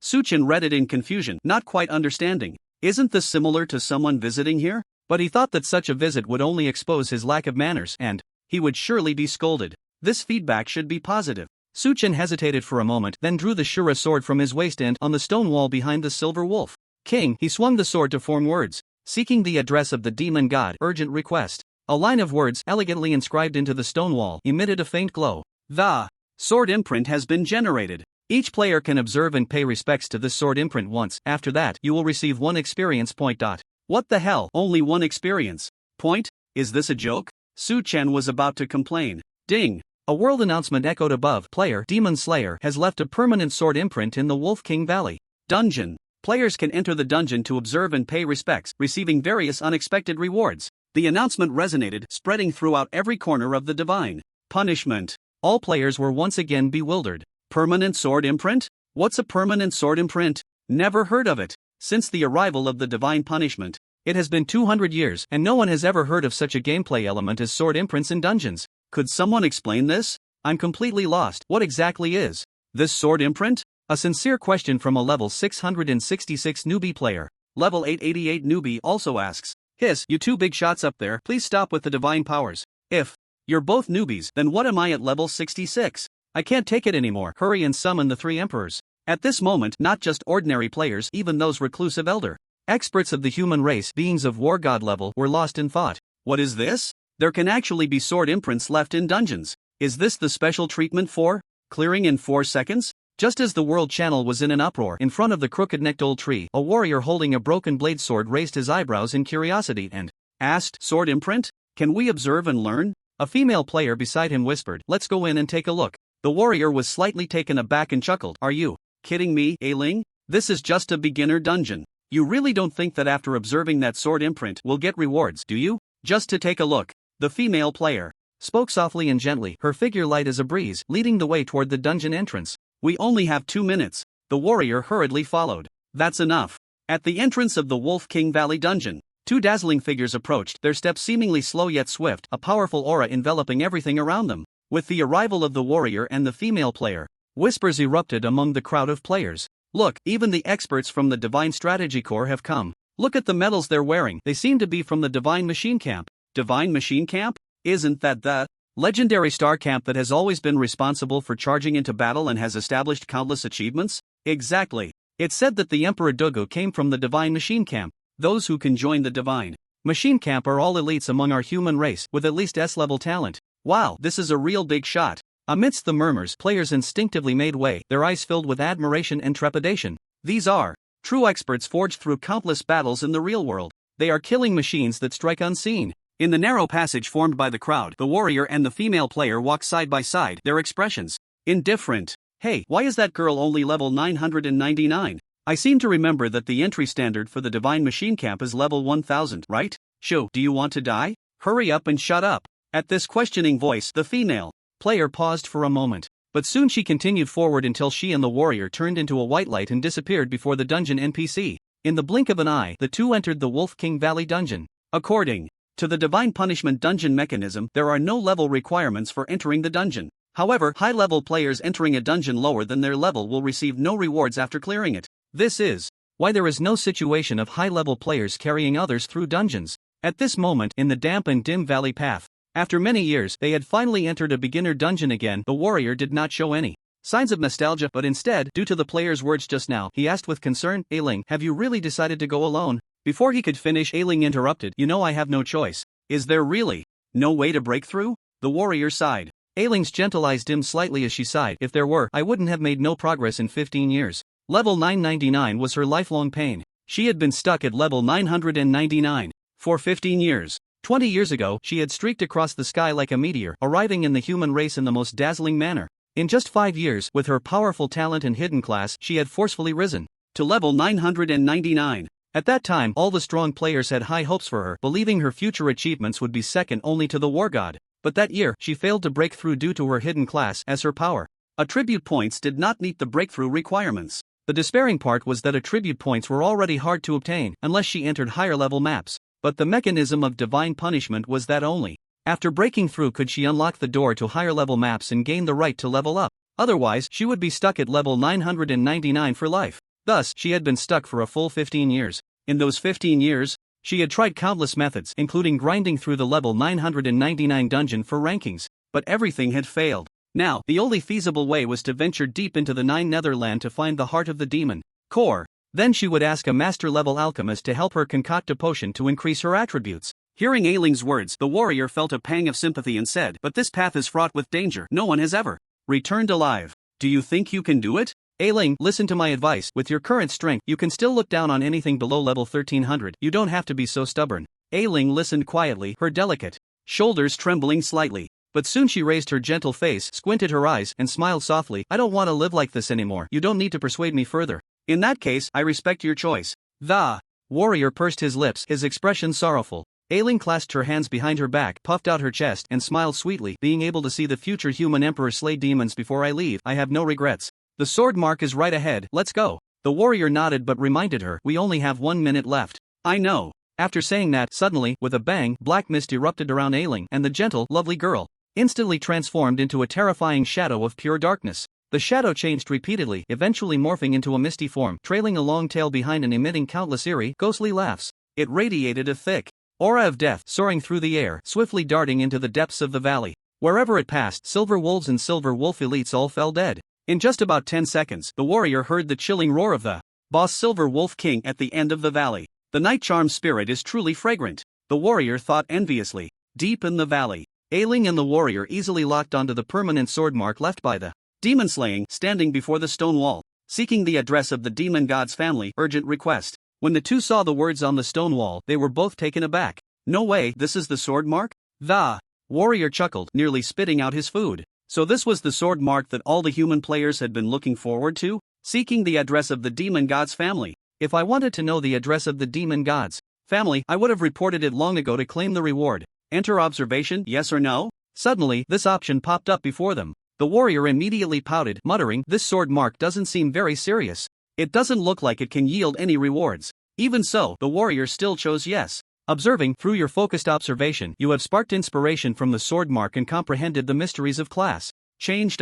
Su Chen read it in confusion, not quite understanding. Isn't this similar to someone visiting here? But he thought that such a visit would only expose his lack of manners, and he would surely be scolded. This feedback should be positive. Su Chen hesitated for a moment, then drew the Shura sword from his waist and on the stone wall behind the silver wolf king. He swung the sword to form words, seeking the address of the demon god, urgent request. A line of words, elegantly inscribed into the stone wall, emitted a faint glow. The sword imprint has been generated. Each player can observe and pay respects to this sword imprint once. After that, you will receive 1 experience point. What the hell? Only 1 experience point? Is this a joke? Su Chen was about to complain. Ding! A world announcement echoed above. Player Demon Slayer has left a permanent sword imprint in the Wolf King Valley dungeon. Players can enter the dungeon to observe and pay respects, receiving various unexpected rewards. The announcement resonated, spreading throughout every corner of the divine punishment. All players were once again bewildered. Permanent sword imprint? What's a permanent sword imprint? Never heard of it. Since the arrival of the divine punishment, it has been 200 years, and no one has ever heard of such a gameplay element as sword imprints in dungeons. Could someone explain this? I'm completely lost. What exactly is this sword imprint? A sincere question from a level 666 newbie player. Level 888 newbie also asks, "Hiss, you two big shots up there, please stop with the divine powers. If you're both newbies, then what am I at level 66? I can't take it anymore. Hurry and summon the 3 emperors." At this moment, not just ordinary players, even those reclusive elder experts of the human race, beings of war god level, were lost in thought. What is this? There can actually be sword imprints left in dungeons. Is this the special treatment for clearing in 4 seconds? Just as the world channel was in an uproar, in front of the crooked-necked old tree, a warrior holding a broken blade sword raised his eyebrows in curiosity and asked, "Sword imprint? Can we observe and learn?" A female player beside him whispered, "Let's go in and take a look." The warrior was slightly taken aback and chuckled, "Are you kidding me, Ailing? This is just a beginner dungeon. You really don't think that after observing that sword imprint we'll get rewards, do you? Just to take a look." The female player spoke softly and gently, her figure light as a breeze, leading the way toward the dungeon entrance. "We only have 2 minutes. The warrior hurriedly followed. "That's enough." At the entrance of the Wolf King Valley dungeon, 2 dazzling figures approached, their steps seemingly slow yet swift, a powerful aura enveloping everything around them. With the arrival of the warrior and the female player, whispers erupted among the crowd of players. "Look, even the experts from the Divine Strategy Corps have come. Look at the medals they're wearing. They seem to be from the Divine Machine Camp." Divine Machine Camp? Isn't that the legendary star camp that has always been responsible for charging into battle and has established countless achievements? Exactly. It's said that the Emperor Dogu came from the Divine Machine Camp. Those who can join the Divine Machine Camp are all elites among our human race, with at least S-level talent. Wow, this is a real big shot. Amidst the murmurs, players instinctively made way, their eyes filled with admiration and trepidation. These are true experts forged through countless battles in the real world. They are killing machines that strike unseen. In the narrow passage formed by the crowd, the warrior and the female player walk side by side, their expressions indifferent. "Hey, why is that girl only level 999? I seem to remember that the entry standard for the Divine Machine Camp is level 1000, right? Sho, do you want to die? Hurry up and shut up. At this questioning voice, the female player paused for a moment, but soon she continued forward until she and the warrior turned into a white light and disappeared before the dungeon NPC. In the blink of an eye, the two entered the Wolf King Valley dungeon. According to the Divine Punishment dungeon mechanism, there are no level requirements for entering the dungeon. However, high-level players entering a dungeon lower than their level will receive no rewards after clearing it. This is why there is no situation of high-level players carrying others through dungeons. At this moment, in the damp and dim valley path, after many years, they had finally entered a beginner dungeon again. The warrior did not show any signs of nostalgia, but instead, due to the player's words just now, he asked with concern, Ailing, have you really decided to go alone? Before he could finish, Ailing interrupted, you know I have no choice. Is there really no way to break through? The warrior sighed. Ailing's gentle eyes dimmed slightly as she sighed, if there were, I wouldn't have made no progress in 15 years. Level 999 was her lifelong pain. She had been stuck at level 999 for 15 years. 20 years ago, she had streaked across the sky like a meteor, arriving in the human race in the most dazzling manner. In just 5 years, with her powerful talent and hidden class, she had forcefully risen to level 999. At that time, all the strong players had high hopes for her, believing her future achievements would be second only to the war god. But that year, she failed to break through due to her hidden class, as her power attribute points did not meet the breakthrough requirements. The despairing part was that attribute points were already hard to obtain, unless she entered higher level maps. But the mechanism of divine punishment was that only after breaking through could she unlock the door to higher level maps and gain the right to level up. Otherwise, she would be stuck at level 999 for life. Thus, she had been stuck for a full 15 years. In those 15 years, she had tried countless methods, including grinding through the level 999 dungeon for rankings, but everything had failed. Now, the only feasible way was to venture deep into the Nine Netherland to find the heart of the demon core. Then she would ask a master-level alchemist to help her concoct a potion to increase her attributes. Hearing Ailing's words, the warrior felt a pang of sympathy and said, but this path is fraught with danger. No one has ever returned alive. Do you think you can do it? Ailing, listen to my advice. With your current strength, you can still look down on anything below level 1300. You don't have to be so stubborn. Ailing listened quietly, her delicate shoulders trembling slightly. But soon she raised her gentle face, squinted her eyes, and smiled softly. I don't want to live like this anymore. You don't need to persuade me further. In that case, I respect your choice. The warrior pursed his lips, his expression sorrowful. Ailing clasped her hands behind her back, puffed out her chest, and smiled sweetly. Being able to see the future human emperor slay demons before I leave, I have no regrets. The sword mark is right ahead, let's go. The warrior nodded but reminded her, we only have 1 minute left. I know. After saying that, suddenly, with a bang, black mist erupted around Ailing, and the gentle, lovely girl instantly transformed into a terrifying shadow of pure darkness. The shadow changed repeatedly, eventually morphing into a misty form, trailing a long tail behind and emitting countless eerie, ghostly laughs. It radiated a thick aura of death, soaring through the air, swiftly darting into the depths of the valley. Wherever it passed, silver wolves and silver wolf elites all fell dead. In just about 10 seconds, the warrior heard the chilling roar of the boss Silver Wolf King at the end of the valley. The night charm spirit is truly fragrant, the warrior thought enviously. Deep in the valley, Ailing and the warrior easily locked onto the permanent sword mark left by the demon slaying, standing before the stone wall, seeking the address of the demon god's family, urgent request. When the two saw the words on the stone wall, they were both taken aback. No way, this is the sword mark? The warrior chuckled, nearly spitting out his food. So this was the sword mark that all the human players had been looking forward to? Seeking the address of the demon god's family. If I wanted to know the address of the demon god's family, I would have reported it long ago to claim the reward. Enter observation, yes or no? Suddenly, this option popped up before them. The warrior immediately pouted, muttering, this sword mark doesn't seem very serious. It doesn't look like it can yield any rewards. Even so, the warrior still chose yes. Observing, through your focused observation, you have sparked inspiration from the sword mark and comprehended the mysteries of class change.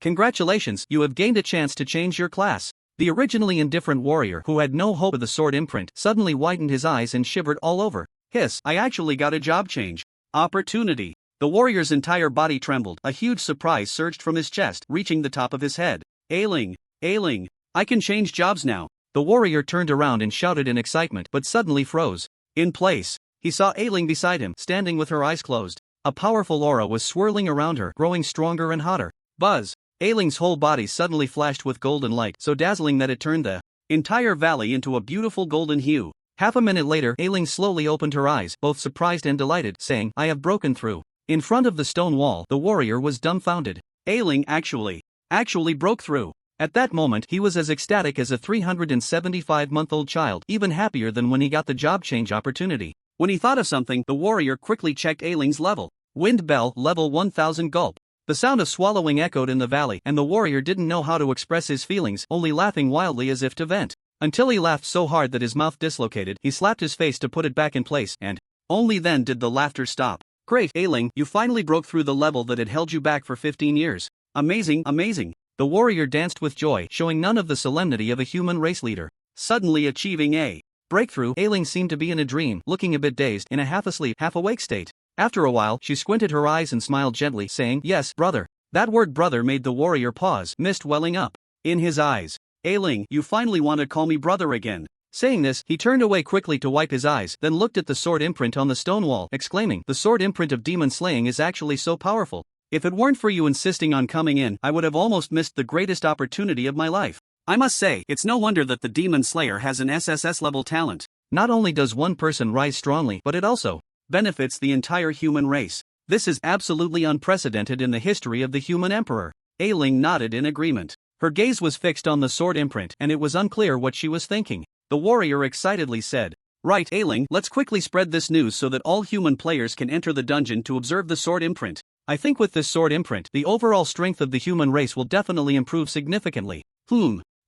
Congratulations, you have gained a chance to change your class. The originally indifferent warrior, who had no hope of the sword imprint, suddenly widened his eyes and shivered all over. Hiss, I actually got a job change. Opportunity. The warrior's entire body trembled. A huge surprise surged from his chest, reaching the top of his head. Ailing, I can change jobs now. The warrior turned around and shouted in excitement, but suddenly froze in place. He saw Ailing beside him, standing with her eyes closed. A powerful aura was swirling around her, growing stronger and hotter. Buzz! Ailing's whole body suddenly flashed with golden light, so dazzling that it turned the entire valley into a beautiful golden hue. Half a minute later, Ailing slowly opened her eyes, both surprised and delighted, saying, I have broken through. In front of the stone wall, the warrior was dumbfounded. Ailing actually broke through. At that moment he was as ecstatic as a 375-month-old child, even happier than when he got the job change opportunity. When he thought of something, the warrior quickly checked Ailing's level. Wind bell, level 1000 gulp. The sound of swallowing echoed in the valley, and the warrior didn't know how to express his feelings, only laughing wildly as if to vent. Until he laughed so hard that his mouth dislocated, he slapped his face to put it back in place, and only then did the laughter stop. Great, Ailing, you finally broke through the level that had held you back for 15 years. Amazing, amazing. The warrior danced with joy, showing none of the solemnity of a human race leader. Suddenly achieving a breakthrough, Ailing seemed to be in a dream, looking a bit dazed, in a half-asleep, half-awake state. After a while, she squinted her eyes and smiled gently, saying, "Yes, brother." That word brother made the warrior pause, mist welling up in his eyes. "Ailing, you finally want to call me brother again." Saying this, he turned away quickly to wipe his eyes, then looked at the sword imprint on the stone wall, exclaiming, "The sword imprint of demon slaying is actually so powerful. If it weren't for you insisting on coming in, I would have almost missed the greatest opportunity of my life. I must say, it's no wonder that the demon slayer has an SSS level talent. Not only does one person rise strongly, but it also benefits the entire human race. This is absolutely unprecedented in the history of the human emperor." Ailing nodded in agreement. Her gaze was fixed on the sword imprint, and it was unclear what she was thinking. The warrior excitedly said, "Right, Ailing, let's quickly spread this news so that all human players can enter the dungeon to observe the sword imprint. I think with this sword imprint, the overall strength of the human race will definitely improve significantly."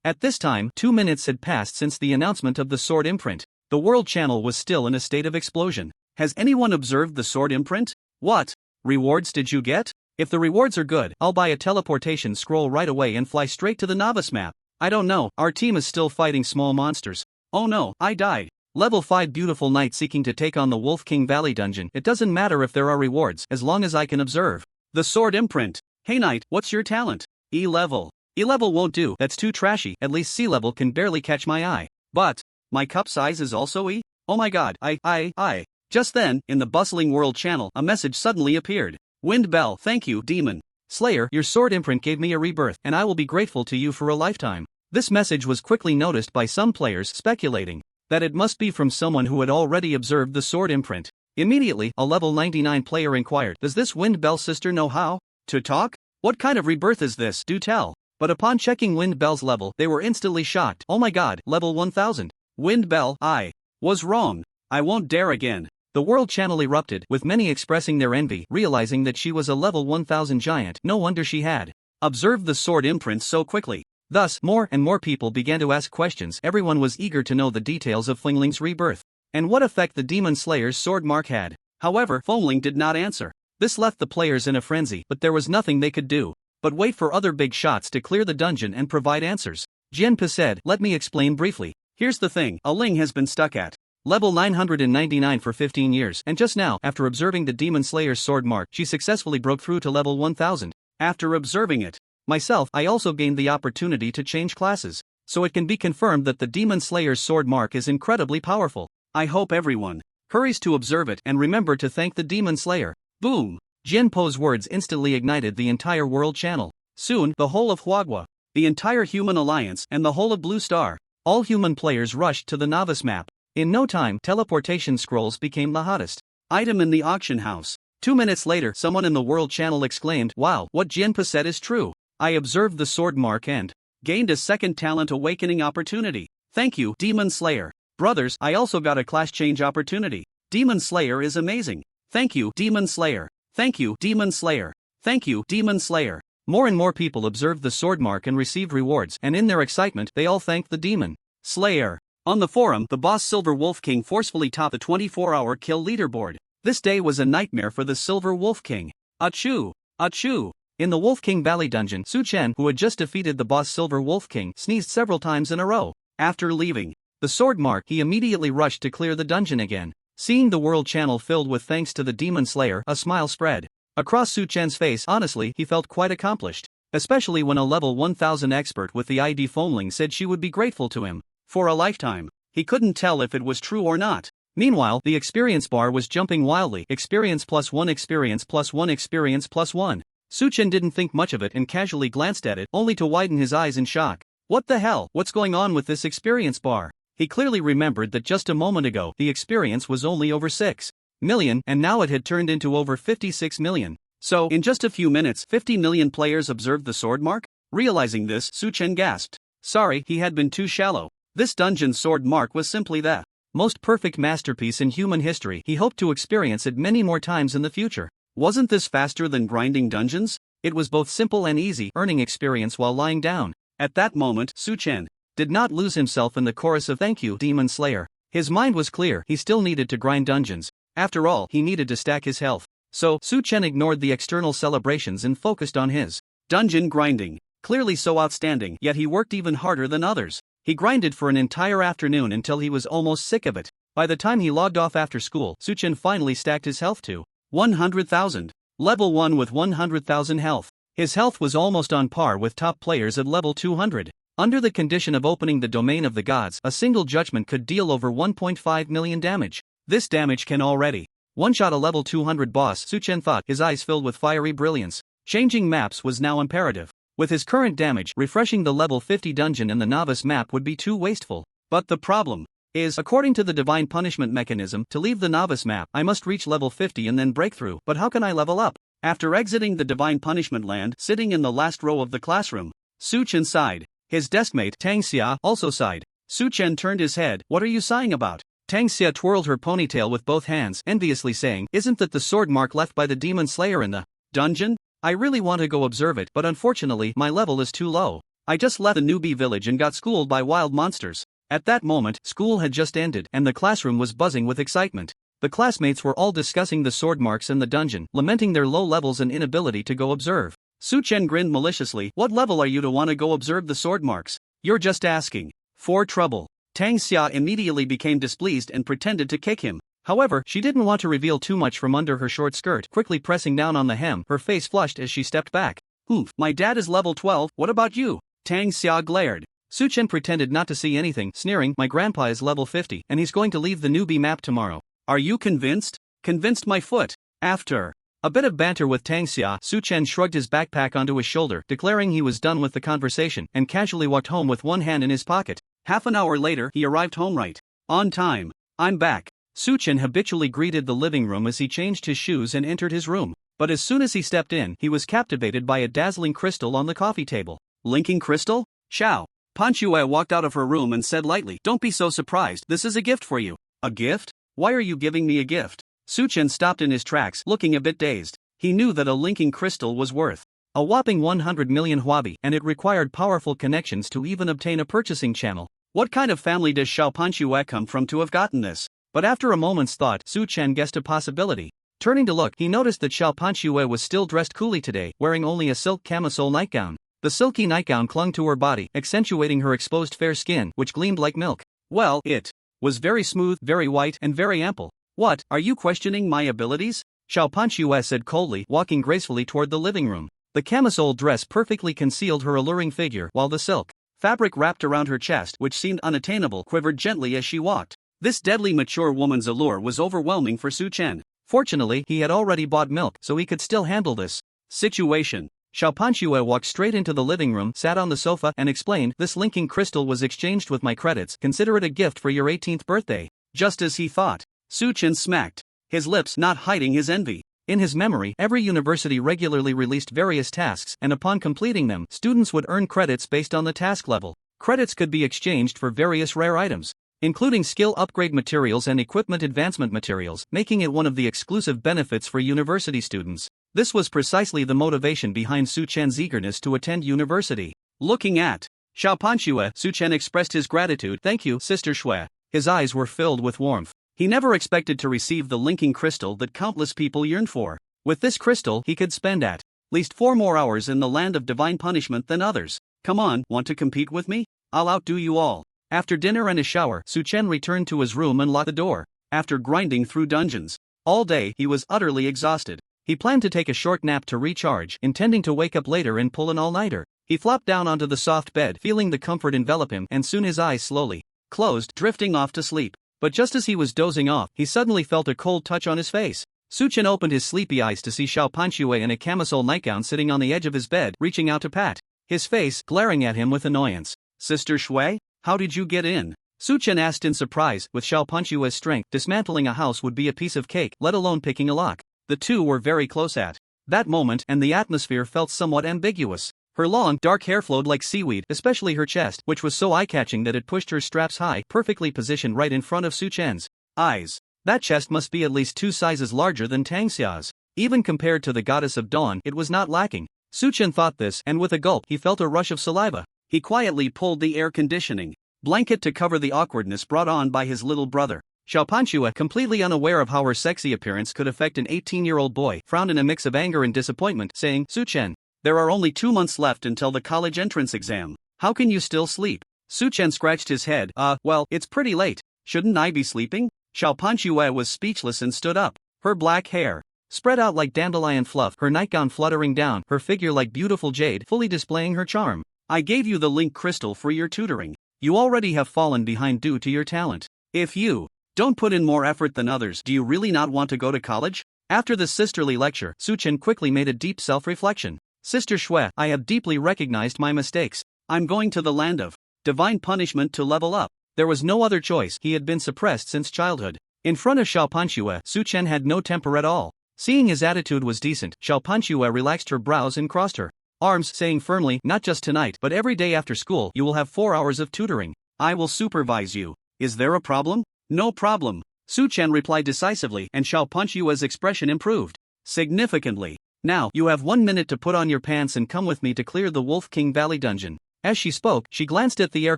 At this time, 2 minutes had passed since the announcement of the sword imprint. The world channel was still in a state of explosion. Has anyone observed the sword imprint? What rewards did you get? If the rewards are good, I'll buy a teleportation scroll right away and fly straight to the novice map. I don't know, our team is still fighting small monsters. Oh no, I died. Level 5 beautiful knight seeking to take on the Wolf King Valley dungeon. It doesn't matter if there are rewards, as long as I can observe the sword imprint. Hey knight, what's your talent? E level. E level won't do, that's too trashy, at least C level can barely catch my eye. But my cup size is also E? Oh my god, I. Just then, in the bustling world channel, a message suddenly appeared. Wind bell, thank you, demon slayer, your sword imprint gave me a rebirth, and I will be grateful to you for a lifetime. This message was quickly noticed by some players, speculating that it must be from someone who had already observed the sword imprint. Immediately, a level 99 player inquired, "Does this Wind Bell sister know how to talk? What kind of rebirth is this? Do tell." But upon checking Wind Bell's level, they were instantly shocked. "Oh my god, level 1000. Wind Bell, I was wrong. I won't dare again." The world channel erupted, with many expressing their envy, realizing that she was a level 1000 giant. No wonder she had observed the sword imprint so quickly. Thus, more and more people began to ask questions. Everyone was eager to know the details of Flingling's rebirth, and what effect the demon slayer's sword mark had. However, Fongling did not answer. This left the players in a frenzy, but there was nothing they could do but wait for other big shots to clear the dungeon and provide answers. Jianpa said, "Let me explain briefly. Here's the thing, a Ling has been stuck at level 999 for 15 years, and just now, after observing the demon slayer's sword mark, she successfully broke through to level 1000. After observing it myself, I also gained the opportunity to change classes, so it can be confirmed that the demon slayer's sword mark is incredibly powerful. I hope everyone hurries to observe it and remember to thank the demon slayer." Boom! Jianpo's words instantly ignited the entire world channel. Soon, the whole of Huagua, the entire human alliance, and the whole of Blue Star, all human players rushed to the novice map. In no time, teleportation scrolls became the hottest item in the auction house. 2 minutes later, someone in the world channel exclaimed, "Wow, what Jianpa said is true. I observed the sword mark and gained a second talent awakening opportunity. Thank you, Demon Slayer. Brothers, I also got a class change opportunity. Demon Slayer is amazing. Thank you, Demon Slayer. Thank you, Demon Slayer. Thank you, Demon Slayer." More and more people observed the sword mark and received rewards, and in their excitement, they all thanked the Demon Slayer. On the forum, the boss Silver Wolf King forcefully topped the 24-hour kill leaderboard. This day was a nightmare for the Silver Wolf King. Achoo! Achoo! In the Wolf King Valley dungeon, Su Chen, who had just defeated the boss Silver Wolf King, sneezed several times in a row. After leaving the sword mark, he immediately rushed to clear the dungeon again. Seeing the world channel filled with thanks to the Demon Slayer, a smile spread across Su Chen's face. Honestly, he felt quite accomplished, especially when a level 1000 expert with the ID Fongling said she would be grateful to him for a lifetime. He couldn't tell if it was true or not. Meanwhile, the experience bar was jumping wildly. Experience +1, experience +1, experience +1. Su Chen didn't think much of it and casually glanced at it, only to widen his eyes in shock. What the hell? What's going on with this experience bar? He clearly remembered that just a moment ago, the experience was only over 6 million, and now it had turned into over 56 million. So, in just a few minutes, 50 million players observed the sword mark? Realizing this, Su Chen gasped. Sorry, he had been too shallow. This dungeon sword mark was simply the most perfect masterpiece in human history. He hoped to experience it many more times in the future. Wasn't this faster than grinding dungeons? It was both simple and easy, earning experience while lying down. At that moment, Su Chen did not lose himself in the chorus of "Thank you, Demon Slayer." His mind was clear, he still needed to grind dungeons. After all, he needed to stack his health. So, Su Chen ignored the external celebrations and focused on his dungeon grinding. Clearly so outstanding, yet he worked even harder than others. He grinded for an entire afternoon until he was almost sick of it. By the time he logged off after school, Su Chen finally stacked his health to 100,000. Level 1 with 100,000 health. His health was almost on par with top players at level 200. Under the condition of opening the domain of the gods, a single judgment could deal over 1.5 million damage. This damage can already one-shot a level 200 boss, Su Chen thought, his eyes filled with fiery brilliance. Changing maps was now imperative. With his current damage, refreshing the level 50 dungeon in the novice map would be too wasteful. But the problem is, according to the divine punishment mechanism, to leave the novice map, I must reach level 50 and then break through. But how can I level up? After exiting the divine punishment land, sitting in the last row of the classroom, Su Chen sighed. His deskmate, Tang Xia, also sighed. Su Chen turned his head. What are you sighing about? Tang Xia twirled her ponytail with both hands, enviously saying, Isn't that the sword mark left by the demon slayer in the dungeon? I really want to go observe it, but unfortunately, my level is too low. I just left the newbie village and got schooled by wild monsters. At that moment, school had just ended, and the classroom was buzzing with excitement. The classmates were all discussing the sword marks in the dungeon, lamenting their low levels and inability to go observe. Su Chen grinned maliciously. What level are you to want to go observe the sword marks? You're just asking for trouble. Tang Xia immediately became displeased and pretended to kick him. However, she didn't want to reveal too much from under her short skirt, quickly pressing down on the hem. Her face flushed as she stepped back. Oof, my dad is level 12, what about you? Tang Xia glared. Su Chen pretended not to see anything, sneering, my grandpa is level 50, and he's going to leave the newbie map tomorrow. Are you convinced? Convinced my foot. After a bit of banter with Tang Xia, Su Chen shrugged his backpack onto his shoulder, declaring he was done with the conversation, and casually walked home with one hand in his pocket. Half an hour later, he arrived home right on time. I'm back. Su Chen habitually greeted the living room as he changed his shoes and entered his room. But as soon as he stepped in, he was captivated by a dazzling crystal on the coffee table. Linking crystal? Xiao. Pan Shui walked out of her room and said lightly, Don't be so surprised, this is a gift for you. A gift? Why are you giving me a gift? Su Chen stopped in his tracks, looking a bit dazed. He knew that a linking crystal was worth a whopping 100 million huabi, and it required powerful connections to even obtain a purchasing channel. What kind of family does Xiao Pan Shui come from to have gotten this? But after a moment's thought, Su Chen guessed a possibility. Turning to look, he noticed that Xiao Pan Shui was still dressed coolly today, wearing only a silk camisole nightgown. The silky nightgown clung to her body, accentuating her exposed fair skin, which gleamed like milk. Well, it was very smooth, very white, and very ample. What, are you questioning my abilities? Xiao Pan Shui said coldly, walking gracefully toward the living room. The camisole dress perfectly concealed her alluring figure, while the silk fabric wrapped around her chest, which seemed unattainable, quivered gently as she walked. This deadly mature woman's allure was overwhelming for Su Chen. Fortunately, he had already bought milk, so he could still handle this situation. Xiao Pan Shui walked straight into the living room, sat on the sofa, and explained, This linking crystal was exchanged with my credits, consider it a gift for your 18th birthday. Just as he thought. Su Chen smacked his lips, not hiding his envy. In his memory, every university regularly released various tasks, and upon completing them, students would earn credits based on the task level. Credits could be exchanged for various rare items, including skill upgrade materials and equipment advancement materials, making it one of the exclusive benefits for university students. This was precisely the motivation behind Su Chen's eagerness to attend university. Looking at Xiao Pan Shui, Su Chen expressed his gratitude. Thank you, Sister Shui. His eyes were filled with warmth. He never expected to receive the linking crystal that countless people yearned for. With this crystal, he could spend at least 4 more hours in the land of divine punishment than others. Come on, want to compete with me? I'll outdo you all. After dinner and a shower, Su Chen returned to his room and locked the door. After grinding through dungeons all day, he was utterly exhausted. He planned to take a short nap to recharge, intending to wake up later and pull an all-nighter. He flopped down onto the soft bed, feeling the comfort envelop him, and soon his eyes slowly closed, drifting off to sleep. But just as he was dozing off, he suddenly felt a cold touch on his face. Su Chen opened his sleepy eyes to see Xiao Pan Shui in a camisole nightgown sitting on the edge of his bed, reaching out to pat his face, glaring at him with annoyance. Sister Shui, how did you get in? Su Chen asked in surprise. With Xiao Pan Shui's strength, dismantling a house would be a piece of cake, let alone picking a lock. The two were very close at that moment, and the atmosphere felt somewhat ambiguous. Her long, dark hair flowed like seaweed, especially her chest, which was so eye-catching that it pushed her straps high, perfectly positioned right in front of Su Chen's eyes. That chest must be at least 2 sizes larger than Tang Xia's. Even compared to the goddess of dawn, it was not lacking. Su Chen thought this, and with a gulp, he felt a rush of saliva. He quietly pulled the air conditioning blanket to cover the awkwardness brought on by his little brother. Xiaopanchua, completely unaware of how her sexy appearance could affect an 18-year-old boy, frowned in a mix of anger and disappointment, saying, Su Chen, there are only 2 months left until the college entrance exam. How can you still sleep? Su Chen scratched his head. Well, it's pretty late. Shouldn't I be sleeping? Xiaopanchua was speechless and stood up. Her black hair spread out like dandelion fluff, her nightgown fluttering down, her figure like beautiful jade, fully displaying her charm. I gave you the link crystal for your tutoring. You already have fallen behind due to your talent. If you don't put in more effort than others, do you really not want to go to college? After the sisterly lecture, Su Chen quickly made a deep self-reflection. Sister Xue, I have deeply recognized my mistakes. I'm going to the land of divine punishment to level up. There was no other choice. He had been suppressed since childhood. In front of Xiaopanchua, Su Chen had no temper at all. Seeing his attitude was decent, Xiaopanchua relaxed her brows and crossed her arms, saying firmly, not just tonight, but every day after school, you will have 4 hours of tutoring. I will supervise you. Is there a problem? No problem. Su Chen replied decisively, and Xiaopanchua's expression improved significantly. Now, you have 1 minute to put on your pants and come with me to clear the Wolf King Valley dungeon. As she spoke, she glanced at the air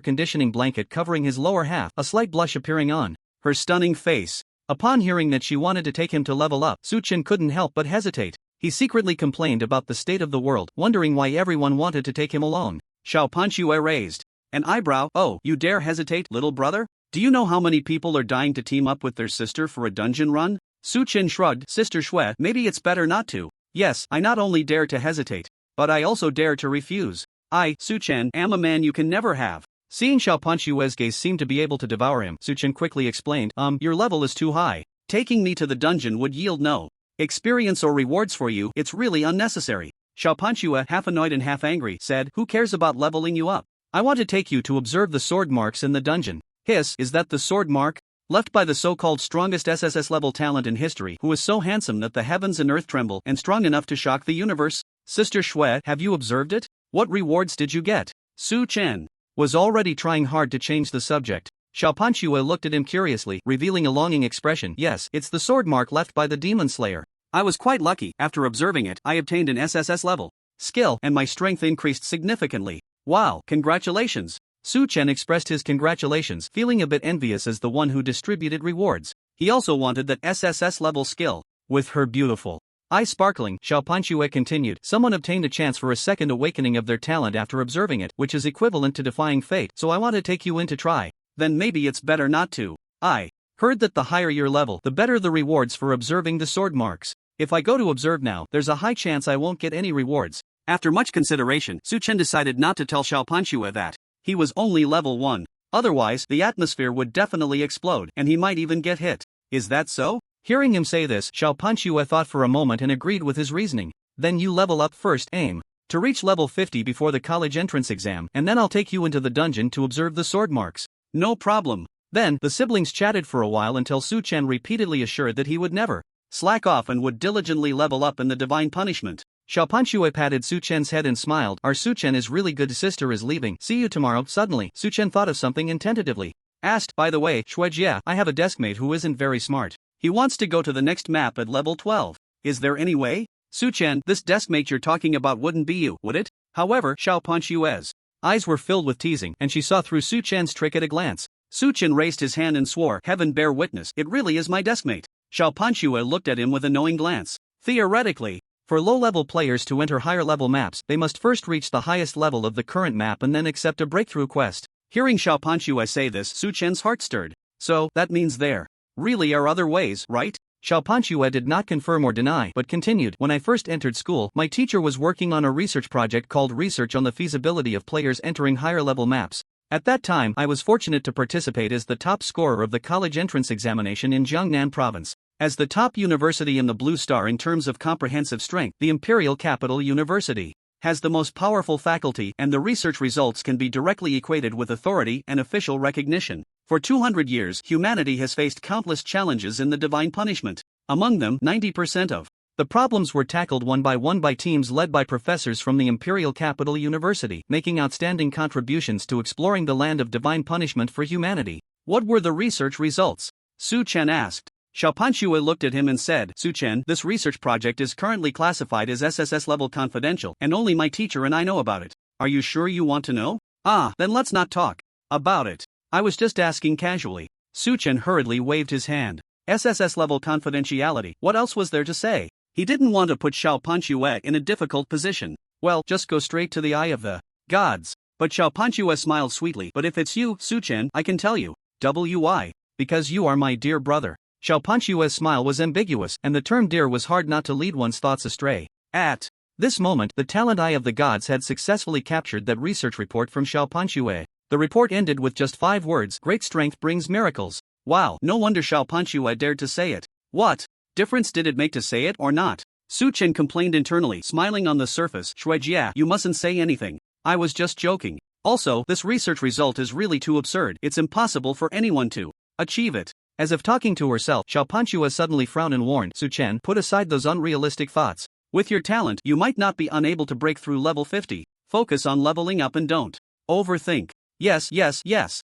conditioning blanket covering his lower half, a slight blush appearing on her stunning face. Upon hearing that she wanted to take him to level up, Su Chen couldn't help but hesitate. He secretly complained about the state of the world, wondering why everyone wanted to take him alone. Xiaopanchua raised an eyebrow. Oh, you dare hesitate, little brother? Do you know how many people are dying to team up with their sister for a dungeon run? Su Chen shrugged. Sister Xue, maybe it's better not to. Yes, I not only dare to hesitate, but I also dare to refuse. I, Su Chen, am a man you can never have. Seeing Xiaopanchua's gaze seemed to be able to devour him, Su Chen quickly explained, your level is too high. Taking me to the dungeon would yield no experience or rewards for you. It's really unnecessary. Xiaopanchua, half annoyed and half angry, said, who cares about leveling you up? I want to take you to observe the sword marks in the dungeon. Hiss, is that the sword mark? Left by the so-called strongest SSS level talent in history, who is so handsome that the heavens and earth tremble, and strong enough to shock the universe? Sister Xue, have you observed it? What rewards did you get? Su Chen was already trying hard to change the subject. Xiaopanchua looked at him curiously, revealing a longing expression. Yes, it's the sword mark left by the demon slayer. I was quite lucky. After observing it, I obtained an SSS level skill, and my strength increased significantly. Wow, congratulations. Su Chen expressed his congratulations, feeling a bit envious as the one who distributed rewards. He also wanted that SSS level skill. With her beautiful eyes sparkling, Xiaopanchua continued, someone obtained a chance for a second awakening of their talent after observing it, which is equivalent to defying fate, so I want to take you in to try. Then maybe it's better not to. I heard that the higher your level, the better the rewards for observing the sword marks. If I go to observe now, there's a high chance I won't get any rewards. After much consideration, Su Chen decided not to tell Xiaopanchua that he was only level 1. Otherwise, the atmosphere would definitely explode, and he might even get hit. Is that so? Hearing him say this, Xiaopanchua thought for a moment and agreed with his reasoning. Then you level up first, aim to reach level 50 before the college entrance exam, and then I'll take you into the dungeon to observe the sword marks. No problem. Then, the siblings chatted for a while until Su Chen repeatedly assured that he would never slack off and would diligently level up in the divine punishment. Xiaopanchua patted Su Chen's head and smiled. Our Su Chen is really good. Sister is leaving. See you tomorrow. Suddenly, Su Chen thought of something and tentatively asked, by the way, Xuejia, I have a deskmate who isn't very smart. He wants to go to the next map at level 12. Is there any way? Su Chen, this deskmate you're talking about wouldn't be you, would it? However, Xiaopanchua's eyes were filled with teasing, and she saw through Su Chen's trick at a glance. Su Chen raised his hand and swore, heaven bear witness, it really is my deskmate. Xiaopanchua looked at him with a knowing glance. Theoretically, for low-level players to enter higher-level maps, they must first reach the highest level of the current map and then accept a breakthrough quest. Hearing Xiaopanchua say this, Su Chen's heart stirred. So, that means there really are other ways, right? Xiaopanchua did not confirm or deny, but continued, when I first entered school, my teacher was working on a research project called Research on the Feasibility of Players Entering Higher-Level Maps. At that time, I was fortunate to participate as the top scorer of the college entrance examination in Jiangnan province. As the top university in the Blue Star in terms of comprehensive strength, the Imperial Capital University has the most powerful faculty, and the research results can be directly equated with authority and official recognition. For 200 years, humanity has faced countless challenges in the divine punishment. Among them, 90% of The problems were tackled one by teams led by professors from the Imperial Capital University, making outstanding contributions to exploring the land of divine punishment for humanity. What were the research results? Su Chen asked. Xiaopanxue looked at him and said, Su Chen, this research project is currently classified as SSS level confidential, and only my teacher and I know about it. Are you sure you want to know? Then let's not talk about it. I was just asking casually. Su Chen hurriedly waved his hand. SSS level confidentiality, what else was there to say? He didn't want to put Xiaopanxue in a difficult position. Well, just go straight to the eye of the gods. But Xiaopanxue smiled sweetly. But if it's you, Su Chen, I can tell you. Why? Because you are my dear brother. Xiaopanxue's smile was ambiguous, and the term dear was hard not to lead one's thoughts astray. At this moment, the talent eye of the gods had successfully captured that research report from Xiaopanxue. The report ended with just 5 words: great strength brings miracles. Wow, no wonder Xiaopanxue dared to say it. What difference did it make to say it or not? Su Chen complained internally, smiling on the surface. Shuijia, you mustn't say anything. I was just joking. Also, this research result is really too absurd. It's impossible for anyone to achieve it. As if talking to herself, Xiaopanxue suddenly frowned and warned, Su Chen, put aside those unrealistic thoughts. With your talent, you might not be unable to break through level 50. Focus on leveling up and don't overthink. Yes.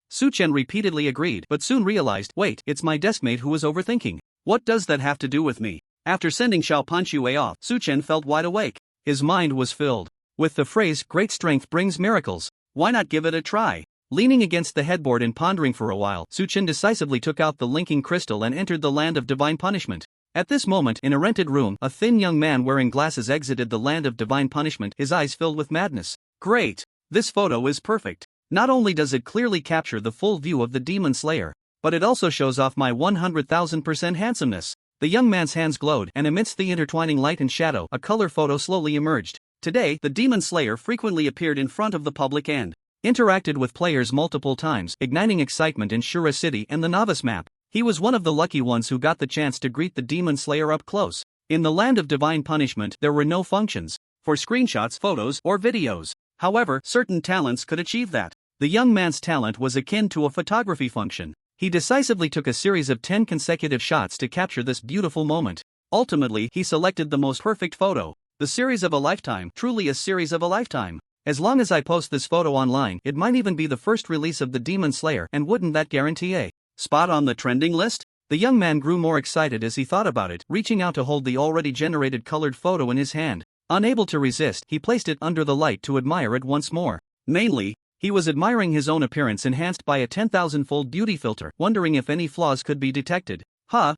Su Chen repeatedly agreed, but soon realized, wait, it's my deskmate who was overthinking. What does that have to do with me? After sending Xiaopanxue off, Su Chen felt wide awake. His mind was filled with the phrase, great strength brings miracles. Why not give it a try? Leaning against the headboard and pondering for a while, Su Chen decisively took out the linking crystal and entered the land of divine punishment. At this moment, in a rented room, a thin young man wearing glasses exited the land of divine punishment, his eyes filled with madness. Great! This photo is perfect. Not only does it clearly capture the full view of the demon slayer, but it also shows off my 100,000% handsomeness. The young man's hands glowed, and amidst the intertwining light and shadow, a color photo slowly emerged. Today, the demon slayer frequently appeared in front of the public and interacted with players multiple times, igniting excitement in Shura City and the novice map. He was one of the lucky ones who got the chance to greet the demon slayer up close. In the land of divine punishment, there were no functions for screenshots, photos, or videos. However, certain talents could achieve that. The young man's talent was akin to a photography function. He decisively took a series of 10 consecutive shots to capture this beautiful moment. Ultimately, he selected the most perfect photo. The series of a lifetime, truly a series of a lifetime. As long as I post this photo online, it might even be the first release of the Demon Slayer, and wouldn't that guarantee a spot on the trending list? The young man grew more excited as he thought about it, reaching out to hold the already generated colored photo in his hand. Unable to resist, he placed it under the light to admire it once more. Mainly, he was admiring his own appearance enhanced by a 10,000-fold beauty filter, wondering if any flaws could be detected.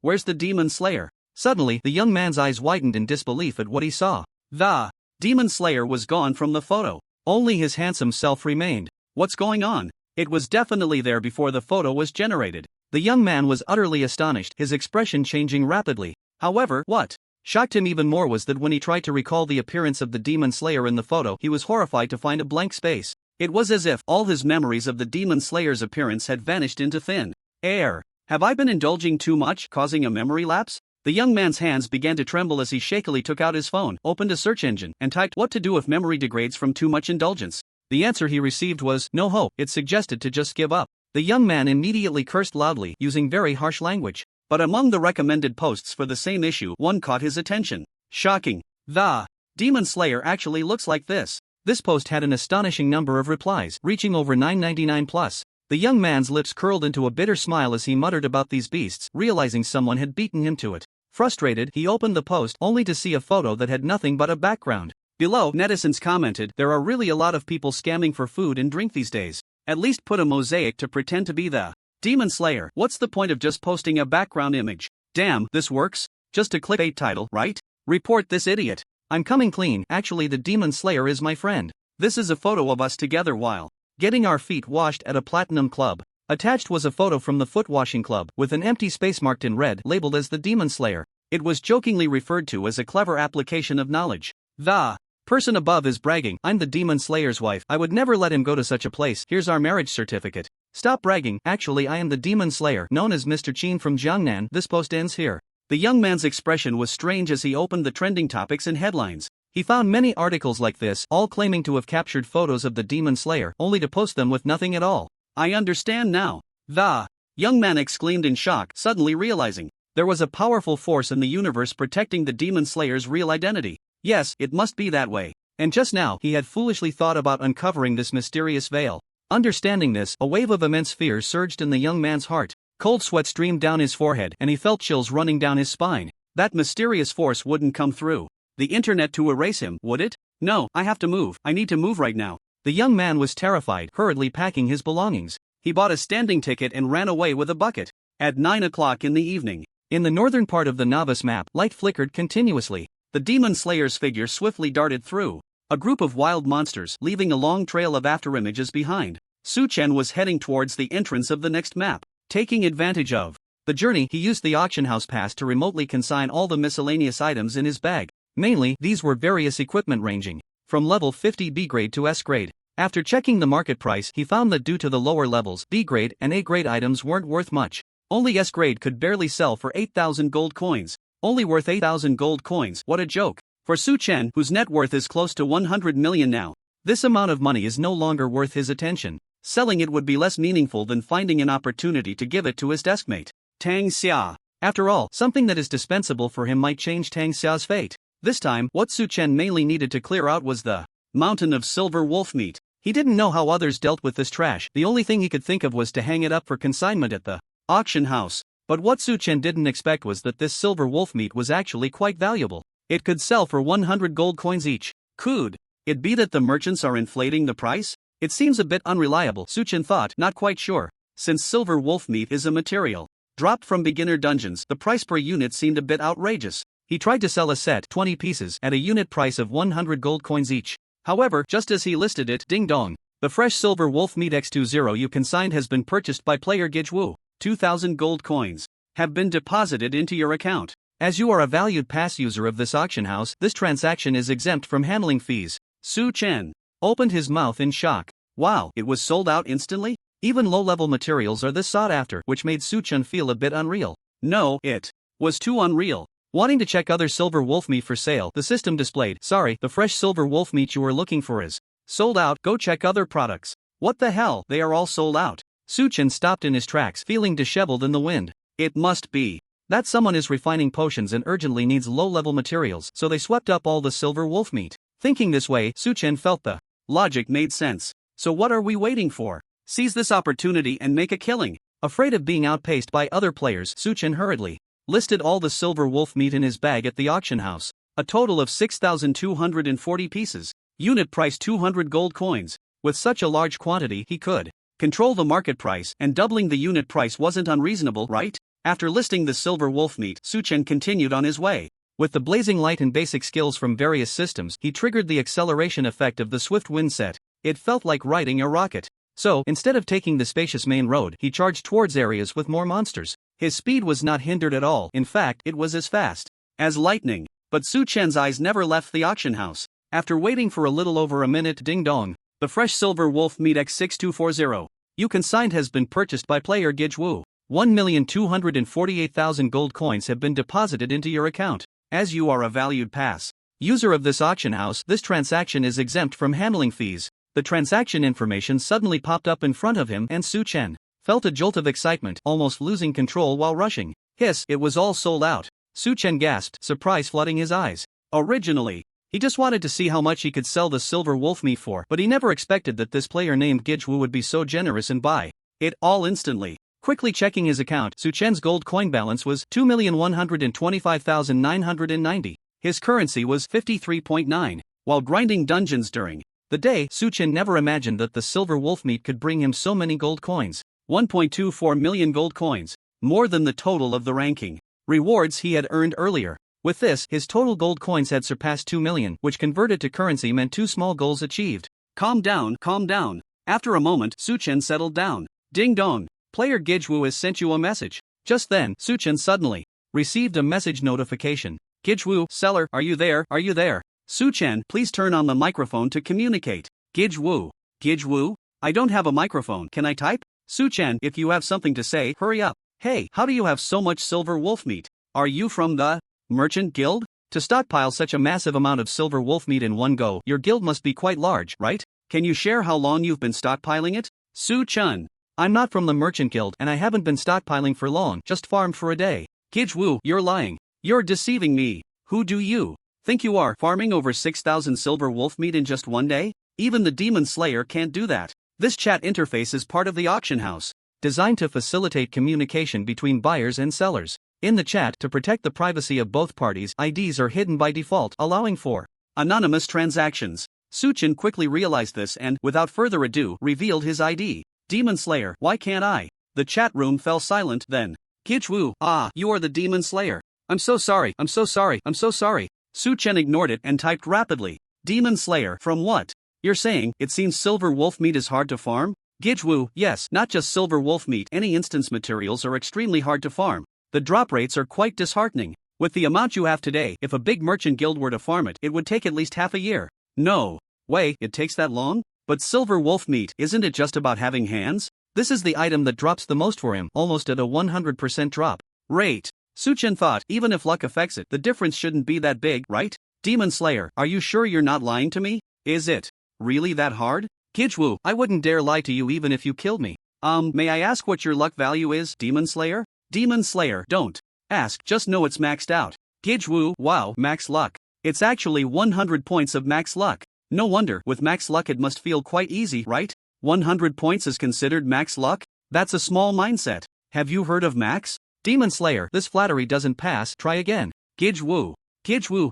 Where's the Demon Slayer? Suddenly, the young man's eyes widened in disbelief at what he saw. The Demon Slayer was gone from the photo. Only his handsome self remained. What's going on? It was definitely there before the photo was generated. The young man was utterly astonished, his expression changing rapidly. However, what shocked him even more was that when he tried to recall the appearance of the Demon Slayer in the photo, he was horrified to find a blank space. It was as if all his memories of the Demon Slayer's appearance had vanished into thin air. Have I been indulging too much, causing a memory lapse? The young man's hands began to tremble as he shakily took out his phone, opened a search engine, and typed what to do if memory degrades from too much indulgence. The answer he received was, no hope. It suggested to just give up. The young man immediately cursed loudly, using very harsh language. But among the recommended posts for the same issue, one caught his attention. Shocking. The Demon Slayer actually looks like this. This post had an astonishing number of replies, reaching over 999 plus. The young man's lips curled into a bitter smile as he muttered about these beasts, realizing someone had beaten him to it. Frustrated, he opened the post, only to see a photo that had nothing but a background. Below, netizens commented, there are really a lot of people scamming for food and drink these days. At least put a mosaic to pretend to be the Demon Slayer. What's the point of just posting a background image? Damn, this works? Just a clickbait title, right? Report this idiot. I'm coming clean. Actually, the Demon Slayer is my friend. This is a photo of us together while getting our feet washed at a platinum club. Attached was a photo from the foot washing club, with an empty space marked in red, labeled as the Demon Slayer. It was jokingly referred to as a clever application of knowledge. The person above is bragging, I'm the Demon Slayer's wife. I would never let him go to such a place. Here's our marriage certificate. Stop bragging. Actually, I am the Demon Slayer, known as Mr. Qin from Jiangnan. This post ends here. The young man's expression was strange as he opened the trending topics and headlines. He found many articles like this, all claiming to have captured photos of the Demon Slayer, only to post them with nothing at all. I understand now. The young man exclaimed in shock, suddenly realizing There was a powerful force in the universe protecting the demon slayer's real identity. Yes, it must be that way. And just now he had foolishly thought about uncovering this mysterious veil. Understanding this, a wave of immense fear surged in the young man's heart. Cold sweat streamed down his forehead and he felt chills running down his spine. That mysterious force wouldn't come through the internet to erase him, would it? No, I have to move. I need to move right now. The young man was terrified, hurriedly packing his belongings. He bought a standing ticket and ran away with a bucket. At 9 o'clock in the evening, in the northern part of the novice map, light flickered continuously. The demon slayer's figure swiftly darted through a group of wild monsters, leaving a long trail of afterimages behind. Su Chen was heading towards the entrance of the next map. Taking advantage of the journey, he used the auction house pass to remotely consign all the miscellaneous items in his bag. Mainly, these were various equipment ranging from level 50 B grade to S grade. After checking the market price, he found that due to the lower levels, B grade and A grade items weren't worth much. Only S grade could barely sell for 8,000 gold coins. Only worth 8,000 gold coins, what a joke. For Su Chen, whose net worth is close to 100 million now, this amount of money is no longer worth his attention. Selling it would be less meaningful than finding an opportunity to give it to his deskmate, Tang Xia. After all, something that is dispensable for him might change Tang Xia's fate. This time, what Su Chen mainly needed to clear out was the mountain of silver wolf meat. He didn't know how others dealt with this trash. The only thing he could think of was to hang it up for consignment at the auction house. But what Su Chen didn't expect was that this silver wolf meat was actually quite valuable. It could sell for 100 gold coins each. Could it be that the merchants are inflating the price? It seems a bit unreliable, Su Chen thought, not quite sure. Since silver wolf meat is a material dropped from beginner dungeons, the price per unit seemed a bit outrageous. He tried to sell a set, 20 pieces, at a unit price of 100 gold coins each. However, just as he listed it, ding dong, the fresh silver wolf meat X20 you consigned has been purchased by player Gijwu. 2,000 gold coins have been deposited into your account. As you are a valued pass user of this auction house, this transaction is exempt from handling fees. Su Chen opened his mouth in shock. Wow, it was sold out instantly? Even low-level materials are this sought after, which made Su Chen feel a bit unreal. No, it was too unreal. Wanting to check other silver wolf meat for sale, the system displayed, sorry, the fresh silver wolf meat you were looking for is sold out, go check other products. What the hell, they are all sold out. Su Chen stopped in his tracks, feeling disheveled in the wind. It must be that someone is refining potions and urgently needs low-level materials, so they swept up all the silver wolf meat. Thinking this way, Su Chen felt the logic made sense. So what are we waiting for? Seize this opportunity and make a killing. Afraid of being outpaced by other players, Su Chen hurriedly listed all the silver wolf meat in his bag at the auction house. A total of 6,240 pieces. Unit price 200 gold coins. With such a large quantity, he could control the market price, and doubling the unit price wasn't unreasonable, right? After listing the silver wolf meat, Su Chen continued on his way. With the blazing light and basic skills from various systems, he triggered the acceleration effect of the swift wind set. It felt like riding a rocket. So, instead of taking the spacious main road, he charged towards areas with more monsters. His speed was not hindered at all, in fact, it was as fast as lightning. But Su Chen's eyes never left the auction house. After waiting for a little over a minute, ding dong, the fresh silver wolf meat X6240 you consigned has been purchased by player Gijwu. 1,248,000 gold coins have been deposited into your account. As you are a valued pass user of this auction house, this transaction is exempt from handling fees. The transaction information suddenly popped up in front of him, and Su Chen felt a jolt of excitement, almost losing control while rushing. Hiss, it was all sold out. Su Chen gasped, surprise flooding his eyes. Originally, he just wanted to see how much he could sell the silver wolf meat for, but he never expected that this player named Gijwu would be so generous and buy it all instantly. Quickly checking his account, Su Chen's gold coin balance was 2,125,990. His currency was 53.9. While grinding dungeons during the day, Su Chen never imagined that the silver wolf meat could bring him so many gold coins. 1.24 million gold coins, more than the total of the ranking rewards he had earned earlier. With this, his total gold coins had surpassed 2 million, which converted to currency meant 2 small goals achieved. Calm down, calm down. After a moment, Su Chen settled down. Ding dong. Player Gijwu has sent you a message. Just then, Su Chen suddenly received a message notification. Gijwu, seller, are you there? Are you there? Su Chen, please turn on the microphone to communicate. Gijwu. Gijwu? I don't have a microphone, can I type? Su Chen, if you have something to say, hurry up. Hey, how do you have so much silver wolf meat? Are you from the Merchant Guild? To stockpile such a massive amount of silver wolf meat in one go, your guild must be quite large, right? Can you share how long you've been stockpiling it? Su Chen. I'm not from the Merchant Guild and I haven't been stockpiling for long, just farmed for a day. Kijwoo, you're lying. You're deceiving me. Who do you think you are, farming over 6,000 silver wolf meat in just one day? Even the Demon Slayer can't do that. This chat interface is part of the auction house, designed to facilitate communication between buyers and sellers. In the chat, to protect the privacy of both parties, IDs are hidden by default, allowing for anonymous transactions. Suchin quickly realized this and, without further ado, revealed his ID. Demon Slayer, why can't I? The chat room fell silent then. Kijwoo, you are the Demon Slayer. I'm so sorry. Suchen ignored it and typed rapidly. Demon Slayer, from what? You're saying, it seems silver wolf meat is hard to farm? Kijwoo, yes, not just silver wolf meat, any instance materials are extremely hard to farm. The drop rates are quite disheartening. With the amount you have today, if a big merchant guild were to farm it, it would take at least half a year. No way, it takes that long? But silver wolf meat, isn't it just about having hands? This is the item that drops the most for him, almost at a 100% drop rate. Suchen thought, even if luck affects it, the difference shouldn't be that big, right? Demon Slayer, are you sure you're not lying to me? Is it really that hard? Kijwoo, I wouldn't dare lie to you even if you killed me. May I ask what your luck value is, Demon Slayer? Demon Slayer, don't ask, just know it's maxed out. Kijwoo, wow, max luck. It's actually 100 points of max luck. No wonder, with max luck it must feel quite easy, right? 100 points is considered max luck? That's a small mindset. Have you heard of max? Demon Slayer, this flattery doesn't pass, try again. Kijwoo,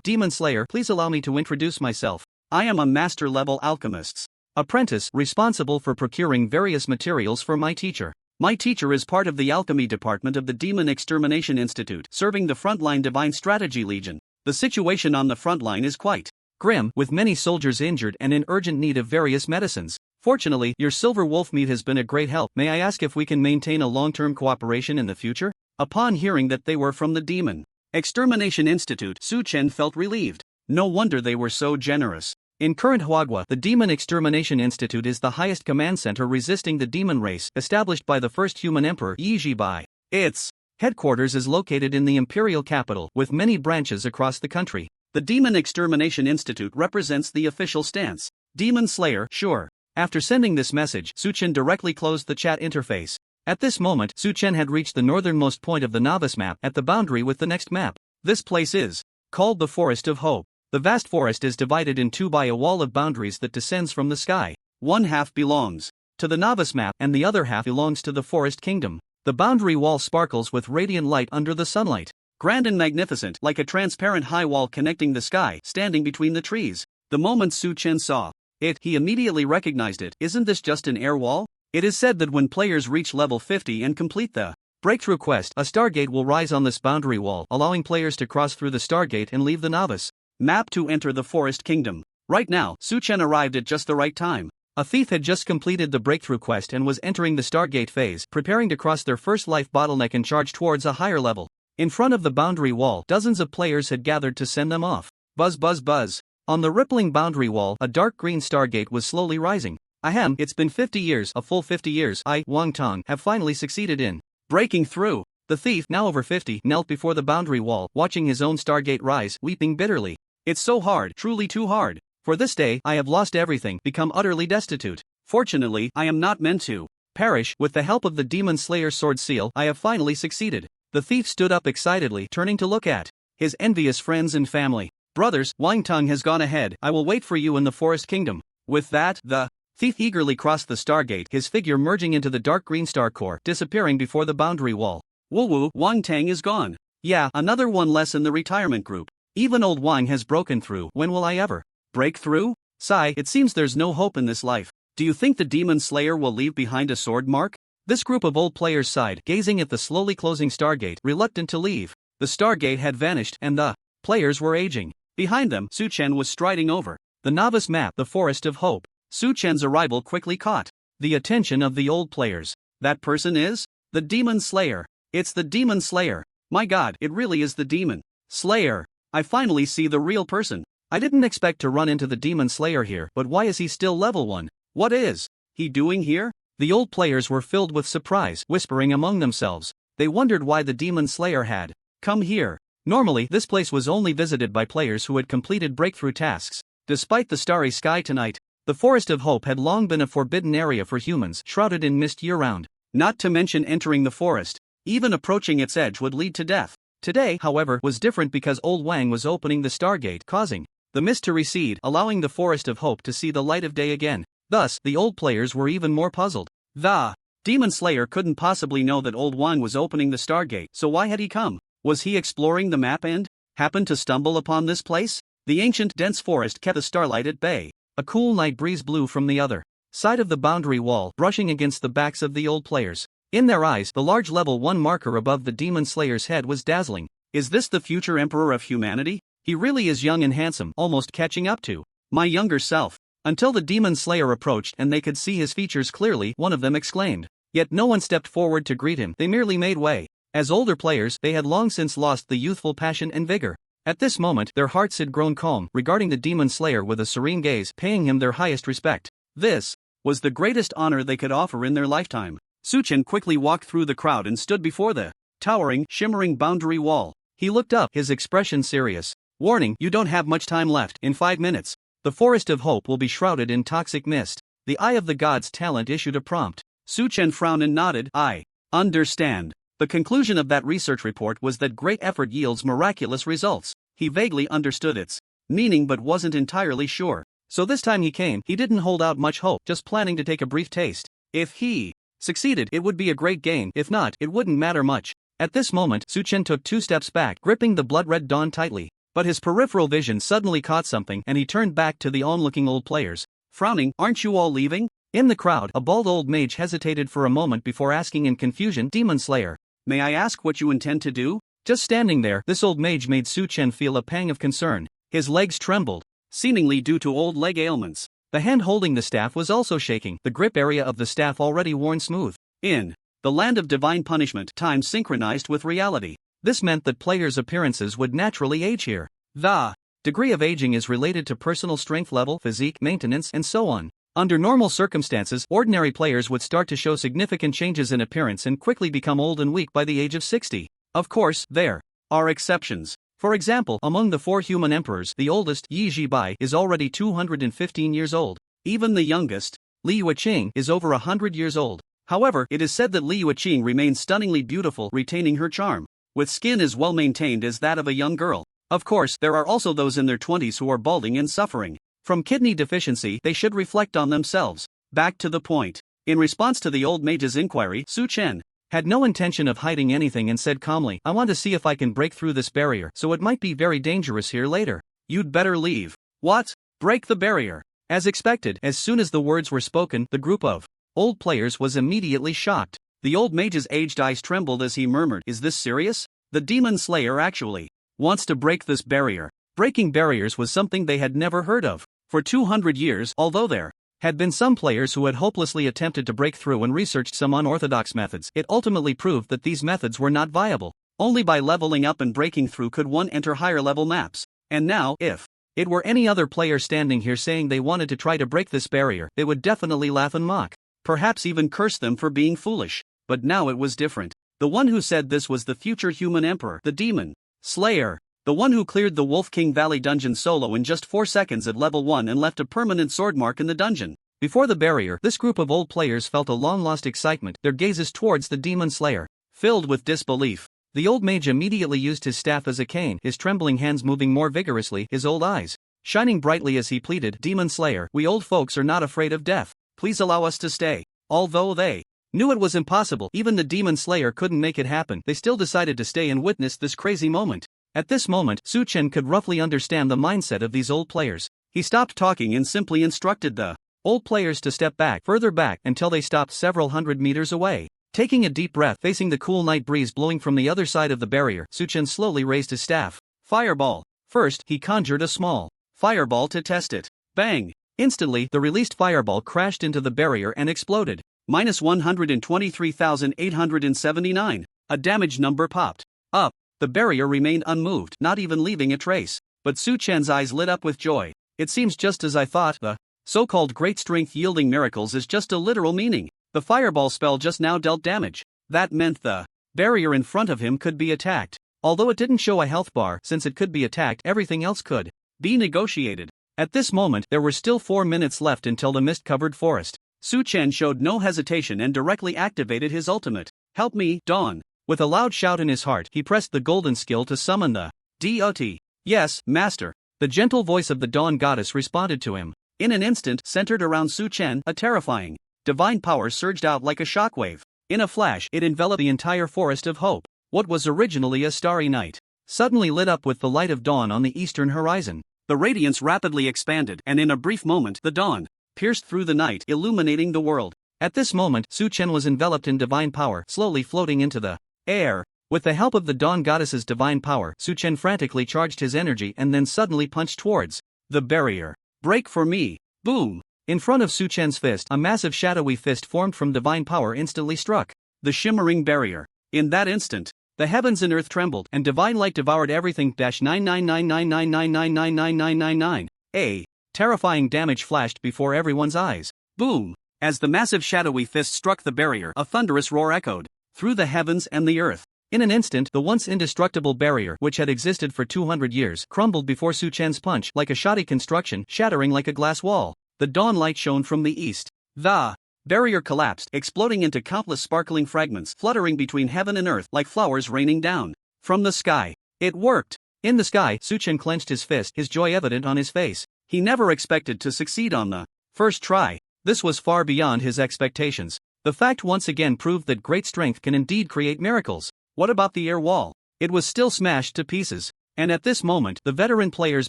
Demon Slayer, please allow me to introduce myself. I am a master-level alchemist's apprentice, responsible for procuring various materials for my teacher. My teacher is part of the alchemy department of the Demon Extermination Institute, serving the frontline Divine Strategy Legion. The situation on the frontline is quite grim, with many soldiers injured and in urgent need of various medicines. Fortunately, your silver wolf meat has been a great help. May I ask if we can maintain a long-term cooperation in the future? Upon hearing that they were from the Demon Extermination Institute, Suchen felt relieved. No wonder they were so generous. In current Huagua, the Demon Extermination Institute is the highest command center resisting the demon race, established by the first human emperor, Yi Jibai. Its headquarters is located in the imperial capital, with many branches across the country. The Demon Extermination Institute represents the official stance. Demon Slayer, sure. After sending this message, Suchen directly closed the chat interface. At this moment, Suchen had reached the northernmost point of the novice map, at the boundary with the next map. This place is called the Forest of Hope. The vast forest is divided in two by a wall of boundaries that descends from the sky. One half belongs to the novice map and the other half belongs to the forest kingdom. The boundary wall sparkles with radiant light under the sunlight. Grand and magnificent, like a transparent high wall connecting the sky, standing between the trees. The moment Suchen saw it, he immediately recognized it. Isn't this just an air wall? It is said that when players reach level 50 and complete the breakthrough quest, a stargate will rise on this boundary wall, allowing players to cross through the stargate and leave the novice map to enter the forest kingdom. Right now, Suchen arrived at just the right time. A thief had just completed the breakthrough quest and was entering the stargate phase, preparing to cross their first life bottleneck and charge towards a higher level. In front of the boundary wall, dozens of players had gathered to send them off. Buzz buzz buzz. On the rippling boundary wall, a dark green stargate was slowly rising. Ahem, it's been 50 years, a full 50 years, Wang Tong, have finally succeeded in breaking through. The thief, now over 50, knelt before the boundary wall, watching his own stargate rise, weeping bitterly. It's so hard, truly too hard. For this day, I have lost everything, become utterly destitute. Fortunately, I am not meant to perish. With the help of the Demon Slayer sword seal, I have finally succeeded. The thief stood up excitedly, turning to look at his envious friends and family. Brothers, Wang Tong has gone ahead. I will wait for you in the forest kingdom. With that, the thief eagerly crossed the stargate, his figure merging into the dark green star core, disappearing before the boundary wall. Woo, Wang Tang is gone. Yeah, another one less in the retirement group. Even old Wang has broken through. When will I ever break through? Sigh, it seems there's no hope in this life. Do you think the Demon Slayer will leave behind a sword mark? This group of old players sighed, gazing at the slowly closing stargate, reluctant to leave. The stargate had vanished, and the players were aging. Behind them, Suchen was striding over the novice map, the Forest of Hope. Suchen's arrival quickly caught the attention of the old players. That person is the Demon Slayer. It's the Demon Slayer. My god, it really is the Demon Slayer. I finally see the real person. I didn't expect to run into the Demon Slayer here, but why is he still level 1? What is he doing here? The old players were filled with surprise, whispering among themselves. They wondered why the Demon Slayer had come here. Normally, this place was only visited by players who had completed breakthrough tasks. Despite the starry sky tonight, the Forest of Hope had long been a forbidden area for humans, shrouded in mist year-round. Not to mention entering the forest. Even approaching its edge would lead to death. Today, however, was different because Old Wang was opening the stargate, causing the mist to recede, allowing the Forest of Hope to see the light of day again. Thus, the old players were even more puzzled. The Demon Slayer couldn't possibly know that Old Wang was opening the stargate, so why had he come? Was he exploring the map and happened to stumble upon this place? The ancient, dense forest kept the starlight at bay. A cool night breeze blew from the other side of the boundary wall, brushing against the backs of the old players. In their eyes, the large level 1 marker above the Demon Slayer's head was dazzling. Is this the future emperor of humanity? He really is young and handsome, almost catching up to my younger self. Until the Demon Slayer approached and they could see his features clearly, one of them exclaimed. Yet no one stepped forward to greet him, they merely made way. As older players, they had long since lost the youthful passion and vigor. At this moment, their hearts had grown calm, regarding the Demon Slayer with a serene gaze, paying him their highest respect. This was the greatest honor they could offer in their lifetime. Suchen quickly walked through the crowd and stood before the towering, shimmering boundary wall. He looked up, his expression serious. Warning, you don't have much time left. In 5 minutes, the Forest of Hope will be shrouded in toxic mist. The Eye of the Gods talent issued a prompt. Suchen frowned and nodded. I understand. The conclusion of that research report was that great effort yields miraculous results. He vaguely understood its meaning but wasn't entirely sure. So this time he came, he didn't hold out much hope, just planning to take a brief taste. If he succeeded, it would be a great gain. If not, it wouldn't matter much. At this moment, Suchen took 2 steps back, gripping the blood-red dawn tightly. But his peripheral vision suddenly caught something and he turned back to the onlooking old players. Frowning, aren't you all leaving? In the crowd, a bald old mage hesitated for a moment before asking in confusion, Demon Slayer, may I ask what you intend to do? Just standing there, this old mage made Suchen feel a pang of concern. His legs trembled, seemingly due to old leg ailments. The hand holding the staff was also shaking, the grip area of the staff already worn smooth. In the land of divine punishment, time synchronized with reality. This meant that players' appearances would naturally age here. The degree of aging is related to personal strength level, physique, maintenance, and so on. Under normal circumstances, ordinary players would start to show significant changes in appearance and quickly become old and weak by the age of 60. Of course, there are exceptions. For example, among the 4 human emperors, the oldest, Yi Jibai, is already 215 years old. Even the youngest, Li Yuqing, is over 100 years old. However, it is said that Li Yuqing remains stunningly beautiful, retaining her charm, with skin as well maintained as that of a young girl. Of course, there are also those in their 20s who are balding and suffering from kidney deficiency. They should reflect on themselves. Back to the point. In response to the old mage's inquiry, Suchen had no intention of hiding anything and said calmly, I want to see if I can break through this barrier, so it might be very dangerous here later. You'd better leave. What? Break the barrier? As expected, as soon as the words were spoken, the group of old players was immediately shocked. The old mage's aged eyes trembled as he murmured, is this serious? The Demon Slayer actually wants to break this barrier. Breaking barriers was something they had never heard of. For 200 years, although there had been some players who had hopelessly attempted to break through and researched some unorthodox methods, it ultimately proved that these methods were not viable. Only by leveling up and breaking through could one enter higher level maps. And now, if it were any other player standing here saying they wanted to try to break this barrier, they would definitely laugh and mock. Perhaps even curse them for being foolish. But now it was different. The one who said this was the future human emperor, the Demon Slayer. The one who cleared the Wolf King Valley dungeon solo in just 4 seconds at level 1 and left a permanent sword mark in the dungeon. Before the barrier, this group of old players felt a long-lost excitement, their gazes towards the Demon Slayer, filled with disbelief. The old mage immediately used his staff as a cane, his trembling hands moving more vigorously, his old eyes shining brightly as he pleaded, Demon Slayer, we old folks are not afraid of death. Please allow us to stay. Although they knew it was impossible, even the Demon Slayer couldn't make it happen, they still decided to stay and witness this crazy moment. At this moment, Suchen could roughly understand the mindset of these old players. He stopped talking and simply instructed the old players to step back, further back, until they stopped several hundred meters away. Taking a deep breath, facing the cool night breeze blowing from the other side of the barrier, Suchen slowly raised his staff. Fireball. First, he conjured a small fireball to test it. Bang! Instantly, the released fireball crashed into the barrier and exploded. Minus 123,879. A damage number popped up. The barrier remained unmoved, not even leaving a trace. But Suchen's eyes lit up with joy. It seems just as I thought, the so-called great strength yielding miracles is just a literal meaning. The fireball spell just now dealt damage. That meant the barrier in front of him could be attacked. Although it didn't show a health bar, since it could be attacked, everything else could be negotiated. At this moment, there were still 4 minutes left until the mist-covered forest. Suchen showed no hesitation and directly activated his ultimate. Help me, Dawn. With a loud shout in his heart, he pressed the golden skill to summon the dot. Yes, master. The gentle voice of the dawn goddess responded to him. In an instant, centered around Su Chen, a terrifying, divine power surged out like a shockwave. In a flash, it enveloped the entire forest of hope. What was originally a starry night suddenly lit up with the light of dawn on the eastern horizon. The radiance rapidly expanded, and in a brief moment, the dawn pierced through the night, illuminating the world. At this moment, Su Chen was enveloped in divine power, slowly floating into the air. With the help of the dawn goddess's divine power, Su Chen frantically charged his energy and then suddenly punched towards the barrier. Break for me! Boom! In front of Su Chen's fist, a massive shadowy fist formed from divine power instantly struck the shimmering barrier. In that instant, the heavens and earth trembled, and divine light devoured everything. 99999999999. A terrifying damage flashed before everyone's eyes. Boom! As the massive shadowy fist struck the barrier, a thunderous roar echoed through the heavens and the earth. In an instant, the once indestructible barrier, which had existed for 200 years, crumbled before Su Chen's punch like a shoddy construction, shattering like a glass wall. The dawn light shone from the east. The barrier collapsed, exploding into countless sparkling fragments, fluttering between heaven and earth like flowers raining down from the sky. It worked! In the sky, Su Chen clenched his fist, his joy evident on his face. He never expected to succeed on the first try. This was far beyond his expectations. The fact once again proved that great strength can indeed create miracles. What about the air wall? It was still smashed to pieces. And at this moment, the veteran players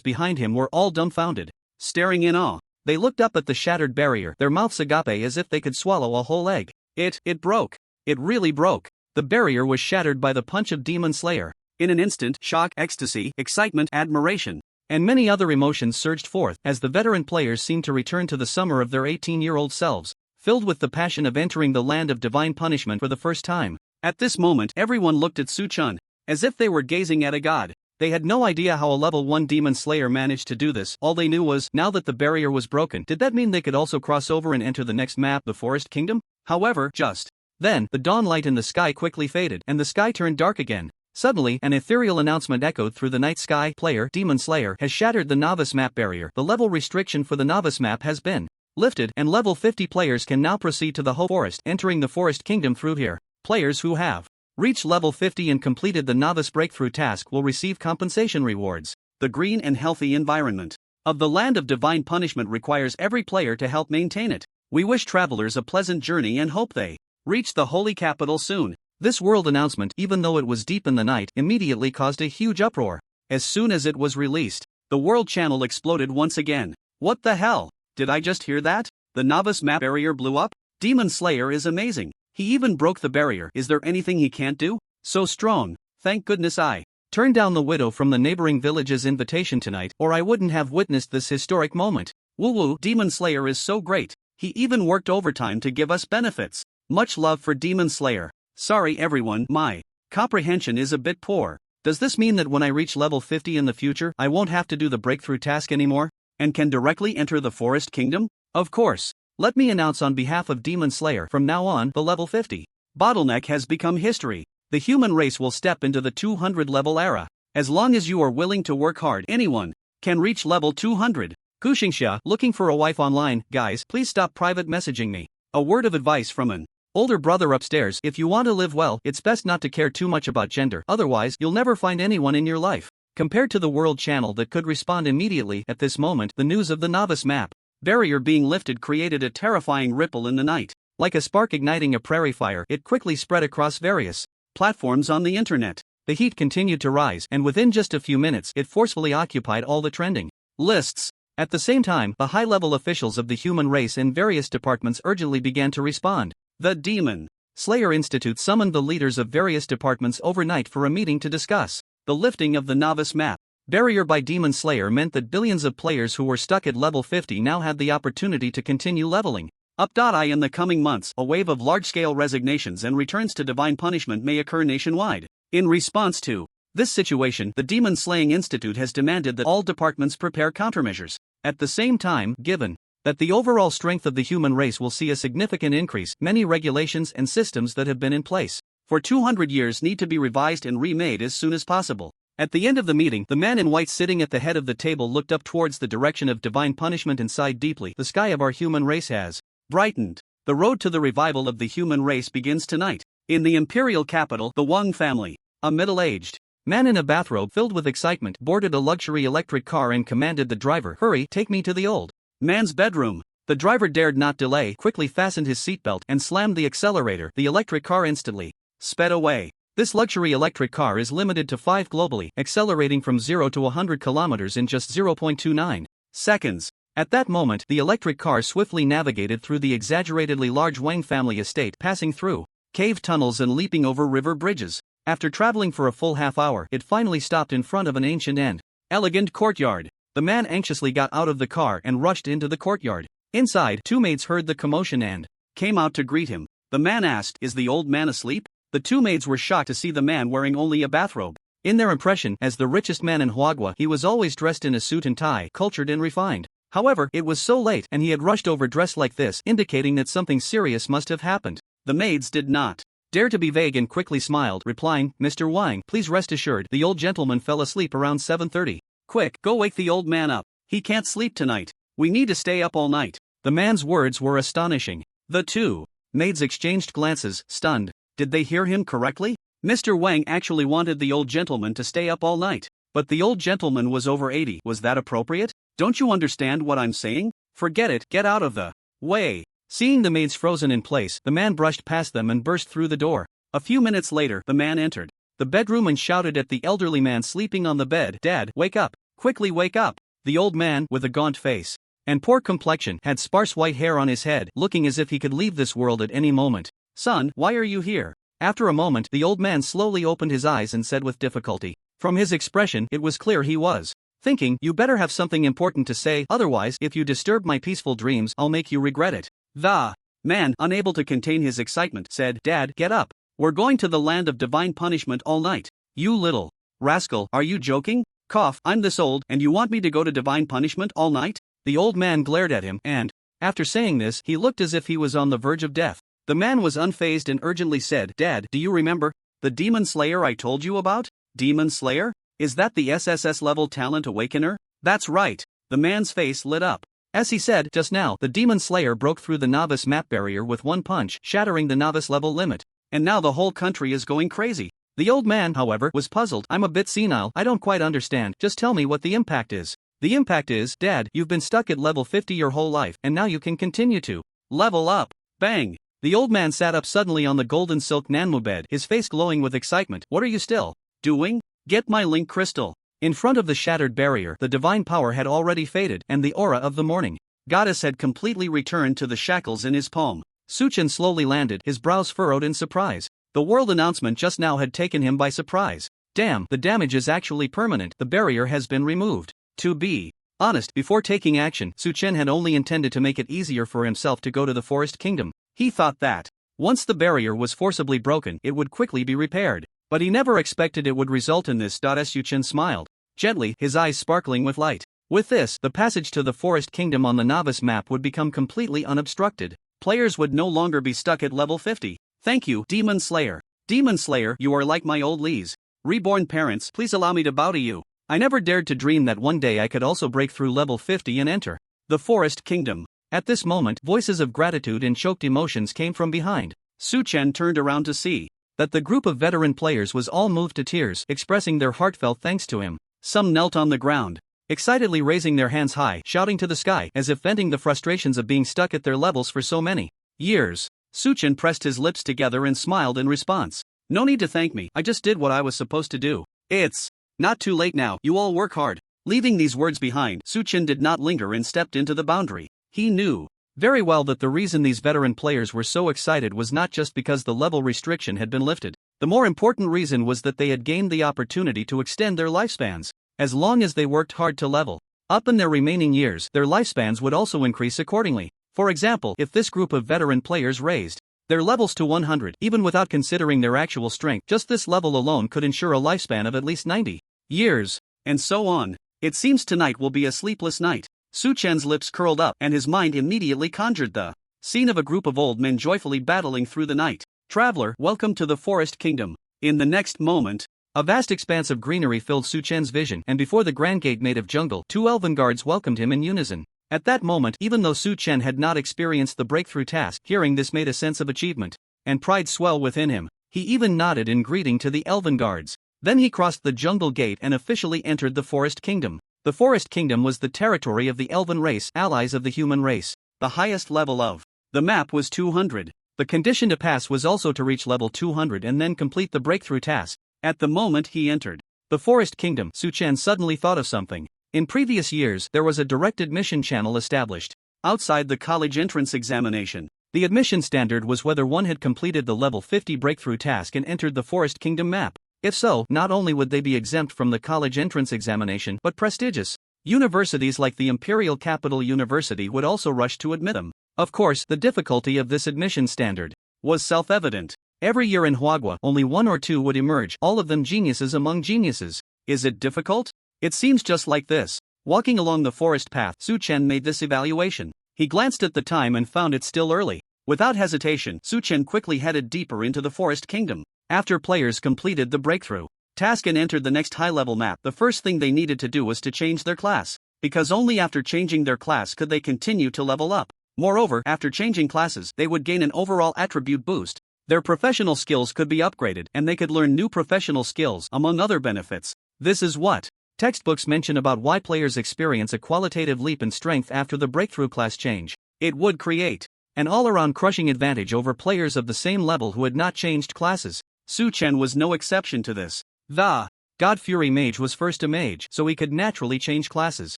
behind him were all dumbfounded, staring in awe. They looked up at the shattered barrier, their mouths agape as if they could swallow a whole egg. It broke. It really broke. The barrier was shattered by the punch of Demon Slayer. In an instant, shock, ecstasy, excitement, admiration, and many other emotions surged forth as the veteran players seemed to return to the summer of their 18-year-old selves, filled with the passion of entering the land of divine punishment for the first time. At this moment, everyone looked at Su Chen as if they were gazing at a god. They had no idea how a level 1 Demon Slayer managed to do this. All they knew was, now that the barrier was broken, did that mean they could also cross over and enter the next map, the Forest Kingdom? However, just then, the dawn light in the sky quickly faded, and the sky turned dark again. Suddenly, an ethereal announcement echoed through the night sky. Player, Demon Slayer, has shattered the novice map barrier. The level restriction for the novice map has been lifted, and level 50 players can now proceed to the Hope Forest, entering the Forest Kingdom through here. Players who have reached level 50 and completed the novice breakthrough task will receive compensation rewards. The green and healthy environment of the land of divine punishment requires every player to help maintain it. We wish travelers a pleasant journey and hope they reach the holy capital soon. This world announcement, even though it was deep in the night, immediately caused a huge uproar. As soon as it was released, the world channel exploded once again. What the hell? Did I just hear that? The novice map barrier blew up? Demon Slayer is amazing. He even broke the barrier. Is there anything he can't do? So strong. Thank goodness I turned down the widow from the neighboring village's invitation tonight, or I wouldn't have witnessed this historic moment. Woo woo, Demon Slayer is so great. He even worked overtime to give us benefits. Much love for Demon Slayer. Sorry everyone, my comprehension is a bit poor. Does this mean that when I reach level 50 in the future, I won't have to do the breakthrough task anymore, and can directly enter the Forest Kingdom? Of course. Let me announce on behalf of Demon Slayer, from now on, the level 50 bottleneck has become history. The human race will step into the 200 level era. As long as you are willing to work hard, anyone can reach level 200. Kuxingsha, looking for a wife online. Guys, please stop private messaging me. A word of advice from an older brother upstairs: if you want to live well, it's best not to care too much about gender, otherwise you'll never find anyone in your life. Compared to the world channel that could respond immediately at this moment, the news of the novice map barrier being lifted created a terrifying ripple in the night. Like a spark igniting a prairie fire, it quickly spread across various platforms on the internet. The heat continued to rise, and within just a few minutes, it forcefully occupied all the trending lists. At the same time, the high-level officials of the human race in various departments urgently began to respond. The Demon Slayer Institute summoned the leaders of various departments overnight for a meeting to discuss the lifting of the novice map barrier by Demon Slayer meant that billions of players who were stuck at level 50 now had the opportunity to continue leveling up. In the coming months, a wave of large-scale resignations and returns to divine punishment may occur nationwide. In response to this situation, the Demon Slaying Institute has demanded that all departments prepare countermeasures. At the same time, given that the overall strength of the human race will see a significant increase, many regulations and systems that have been in place for 200 years need to be revised and remade as soon as possible. At the end of the meeting, the man in white sitting at the head of the table looked up towards the direction of divine punishment and sighed deeply. The sky of our human race has brightened. The road to the revival of the human race begins tonight. In the imperial capital, the Wang family, a middle-aged man in a bathrobe filled with excitement, boarded a luxury electric car and commanded the driver, "Hurry, take me to the old man's bedroom." The driver dared not delay, quickly fastened his seatbelt and slammed the accelerator. The electric car instantly sped away. This luxury electric car is limited to 5 globally, accelerating from 0 to 100 kilometers in just 0.29 seconds. At that moment, the electric car swiftly navigated through the exaggeratedly large Wang family estate, passing through cave tunnels and leaping over river bridges. After traveling for a full half hour, it finally stopped in front of an ancient and elegant courtyard. The man anxiously got out of the car and rushed into the courtyard. Inside, 2 maids heard the commotion and came out to greet him. The man asked, "Is the old man asleep?" The 2 maids were shocked to see the man wearing only a bathrobe. In their impression, as the richest man in Huagua, he was always dressed in a suit and tie, cultured and refined. However, it was so late and he had rushed over dressed like this, indicating that something serious must have happened. The maids did not dare to be vague and quickly smiled, replying, "Mr. Wang, please rest assured, the old gentleman fell asleep around 7:30. Quick, go wake the old man up. He can't sleep tonight. We need to stay up all night." The man's words were astonishing. The 2 maids exchanged glances, stunned. Did they hear him correctly? Mr. Wang actually wanted the old gentleman to stay up all night. But the old gentleman was over 80. Was that appropriate? Don't you understand what I'm saying? Forget it, get out of the way. Seeing the maids frozen in place, the man brushed past them and burst through the door. A few minutes later, the man entered the bedroom and shouted at the elderly man sleeping on the bed, "Dad, wake up! Quickly wake up!" The old man, with a gaunt face and poor complexion, had sparse white hair on his head, looking as if he could leave this world at any moment. "Son, why are you here?" After a moment, the old man slowly opened his eyes and said with difficulty. From his expression, it was clear he was thinking, "You better have something important to say, otherwise, if you disturb my peaceful dreams, I'll make you regret it." The man, unable to contain his excitement, said, "Dad, get up. We're going to the land of divine punishment all night." "You little rascal, are you joking? Cough, I'm this old, and you want me to go to divine punishment all night?" The old man glared at him, and, after saying this, he looked as if he was on the verge of death. The man was unfazed and urgently said, "Dad, do you remember the demon slayer I told you about?" "Demon slayer? Is that the SSS level talent awakener?" "That's right." The man's face lit up. As he said just now, the demon slayer broke through the novice map barrier with one punch, shattering the novice level limit. And now the whole country is going crazy. The old man, however, was puzzled. "I'm a bit senile, I don't quite understand, just tell me what the impact is." "The impact is, Dad, you've been stuck at level 50 your whole life, and now you can continue to level up." Bang! The old man sat up suddenly on the golden silk Nanmu bed, his face glowing with excitement. "What are you still doing? Get my link crystal." In front of the shattered barrier, the divine power had already faded, and the aura of the morning goddess had completely returned to the shackles in his palm. Suchen slowly landed, his brows furrowed in surprise. The world announcement just now had taken him by surprise. Damn, the damage is actually permanent, the barrier has been removed. To be honest, before taking action, Suchen had only intended to make it easier for himself to go to the Forest Kingdom. He thought that once the barrier was forcibly broken, it would quickly be repaired. But he never expected it would result in this. Suchen smiled gently, his eyes sparkling with light. With this, the passage to the Forest Kingdom on the novice map would become completely unobstructed. Players would no longer be stuck at level 50. "Thank you, Demon Slayer. Demon Slayer, you are like my old Lee's reborn parents, please allow me to bow to you. I never dared to dream that one day I could also break through level 50 and enter the Forest Kingdom." At this moment, voices of gratitude and choked emotions came from behind. Suchen turned around to see that the group of veteran players was all moved to tears, expressing their heartfelt thanks to him. Some knelt on the ground, excitedly raising their hands high, shouting to the sky, as if venting the frustrations of being stuck at their levels for so many years. Suchen pressed his lips together and smiled in response. "No need to thank me, I just did what I was supposed to do. It's not too late now, you all work hard." Leaving these words behind, Suchen did not linger and stepped into the boundary. He knew very well that the reason these veteran players were so excited was not just because the level restriction had been lifted. The more important reason was that they had gained the opportunity to extend their lifespans. As long as they worked hard to level up in their remaining years, their lifespans would also increase accordingly. For example, if this group of veteran players raised their levels to 100, even without considering their actual strength, just this level alone could ensure a lifespan of at least 90 years. And so on. It seems tonight will be a sleepless night. Suchen's lips curled up and his mind immediately conjured the scene of a group of old men joyfully battling through the night. "Traveler, welcome to the Forest Kingdom." In the next moment, a vast expanse of greenery filled Suchen's vision, and before the grand gate made of jungle, 2 elven guards welcomed him in unison. At that moment, even though Suchen had not experienced the breakthrough task, hearing this made a sense of achievement. and pride swell within him. He even nodded in greeting to the elven guards. Then he crossed the jungle gate and officially entered the Forest Kingdom. The Forest Kingdom was the territory of the elven race, allies of the human race. The highest level of the map was 200. The condition to pass was also to reach level 200 and then complete the breakthrough task. At the moment he entered the Forest Kingdom, Su-chan suddenly thought of something. In previous years, there was a direct admission channel established outside the college entrance examination. The admission standard was whether one had completed the level 50 breakthrough task and entered the Forest Kingdom map. If so, not only would they be exempt from the college entrance examination, but prestigious universities like the Imperial Capital University would also rush to admit them. Of course, the difficulty of this admission standard was self-evident. Every year in Hwagwa, only one or two would emerge, all of them geniuses among geniuses. Is it difficult? It seems just like this. Walking along the forest path, Su-chan made this evaluation. He glanced at the time and found it still early. Without hesitation, Su-chan quickly headed deeper into the Forest Kingdom. After players completed the breakthrough task and entered the next high-level map, the first thing they needed to do was to change their class. Because only after changing their class could they continue to level up. Moreover, after changing classes, they would gain an overall attribute boost. Their professional skills could be upgraded, and they could learn new professional skills, among other benefits. This is what textbooks mention about why players experience a qualitative leap in strength after the breakthrough class change. It would create an all-around crushing advantage over players of the same level who had not changed classes. Su-chan was no exception to this. The God Fury Mage was first a mage, so he could naturally change classes.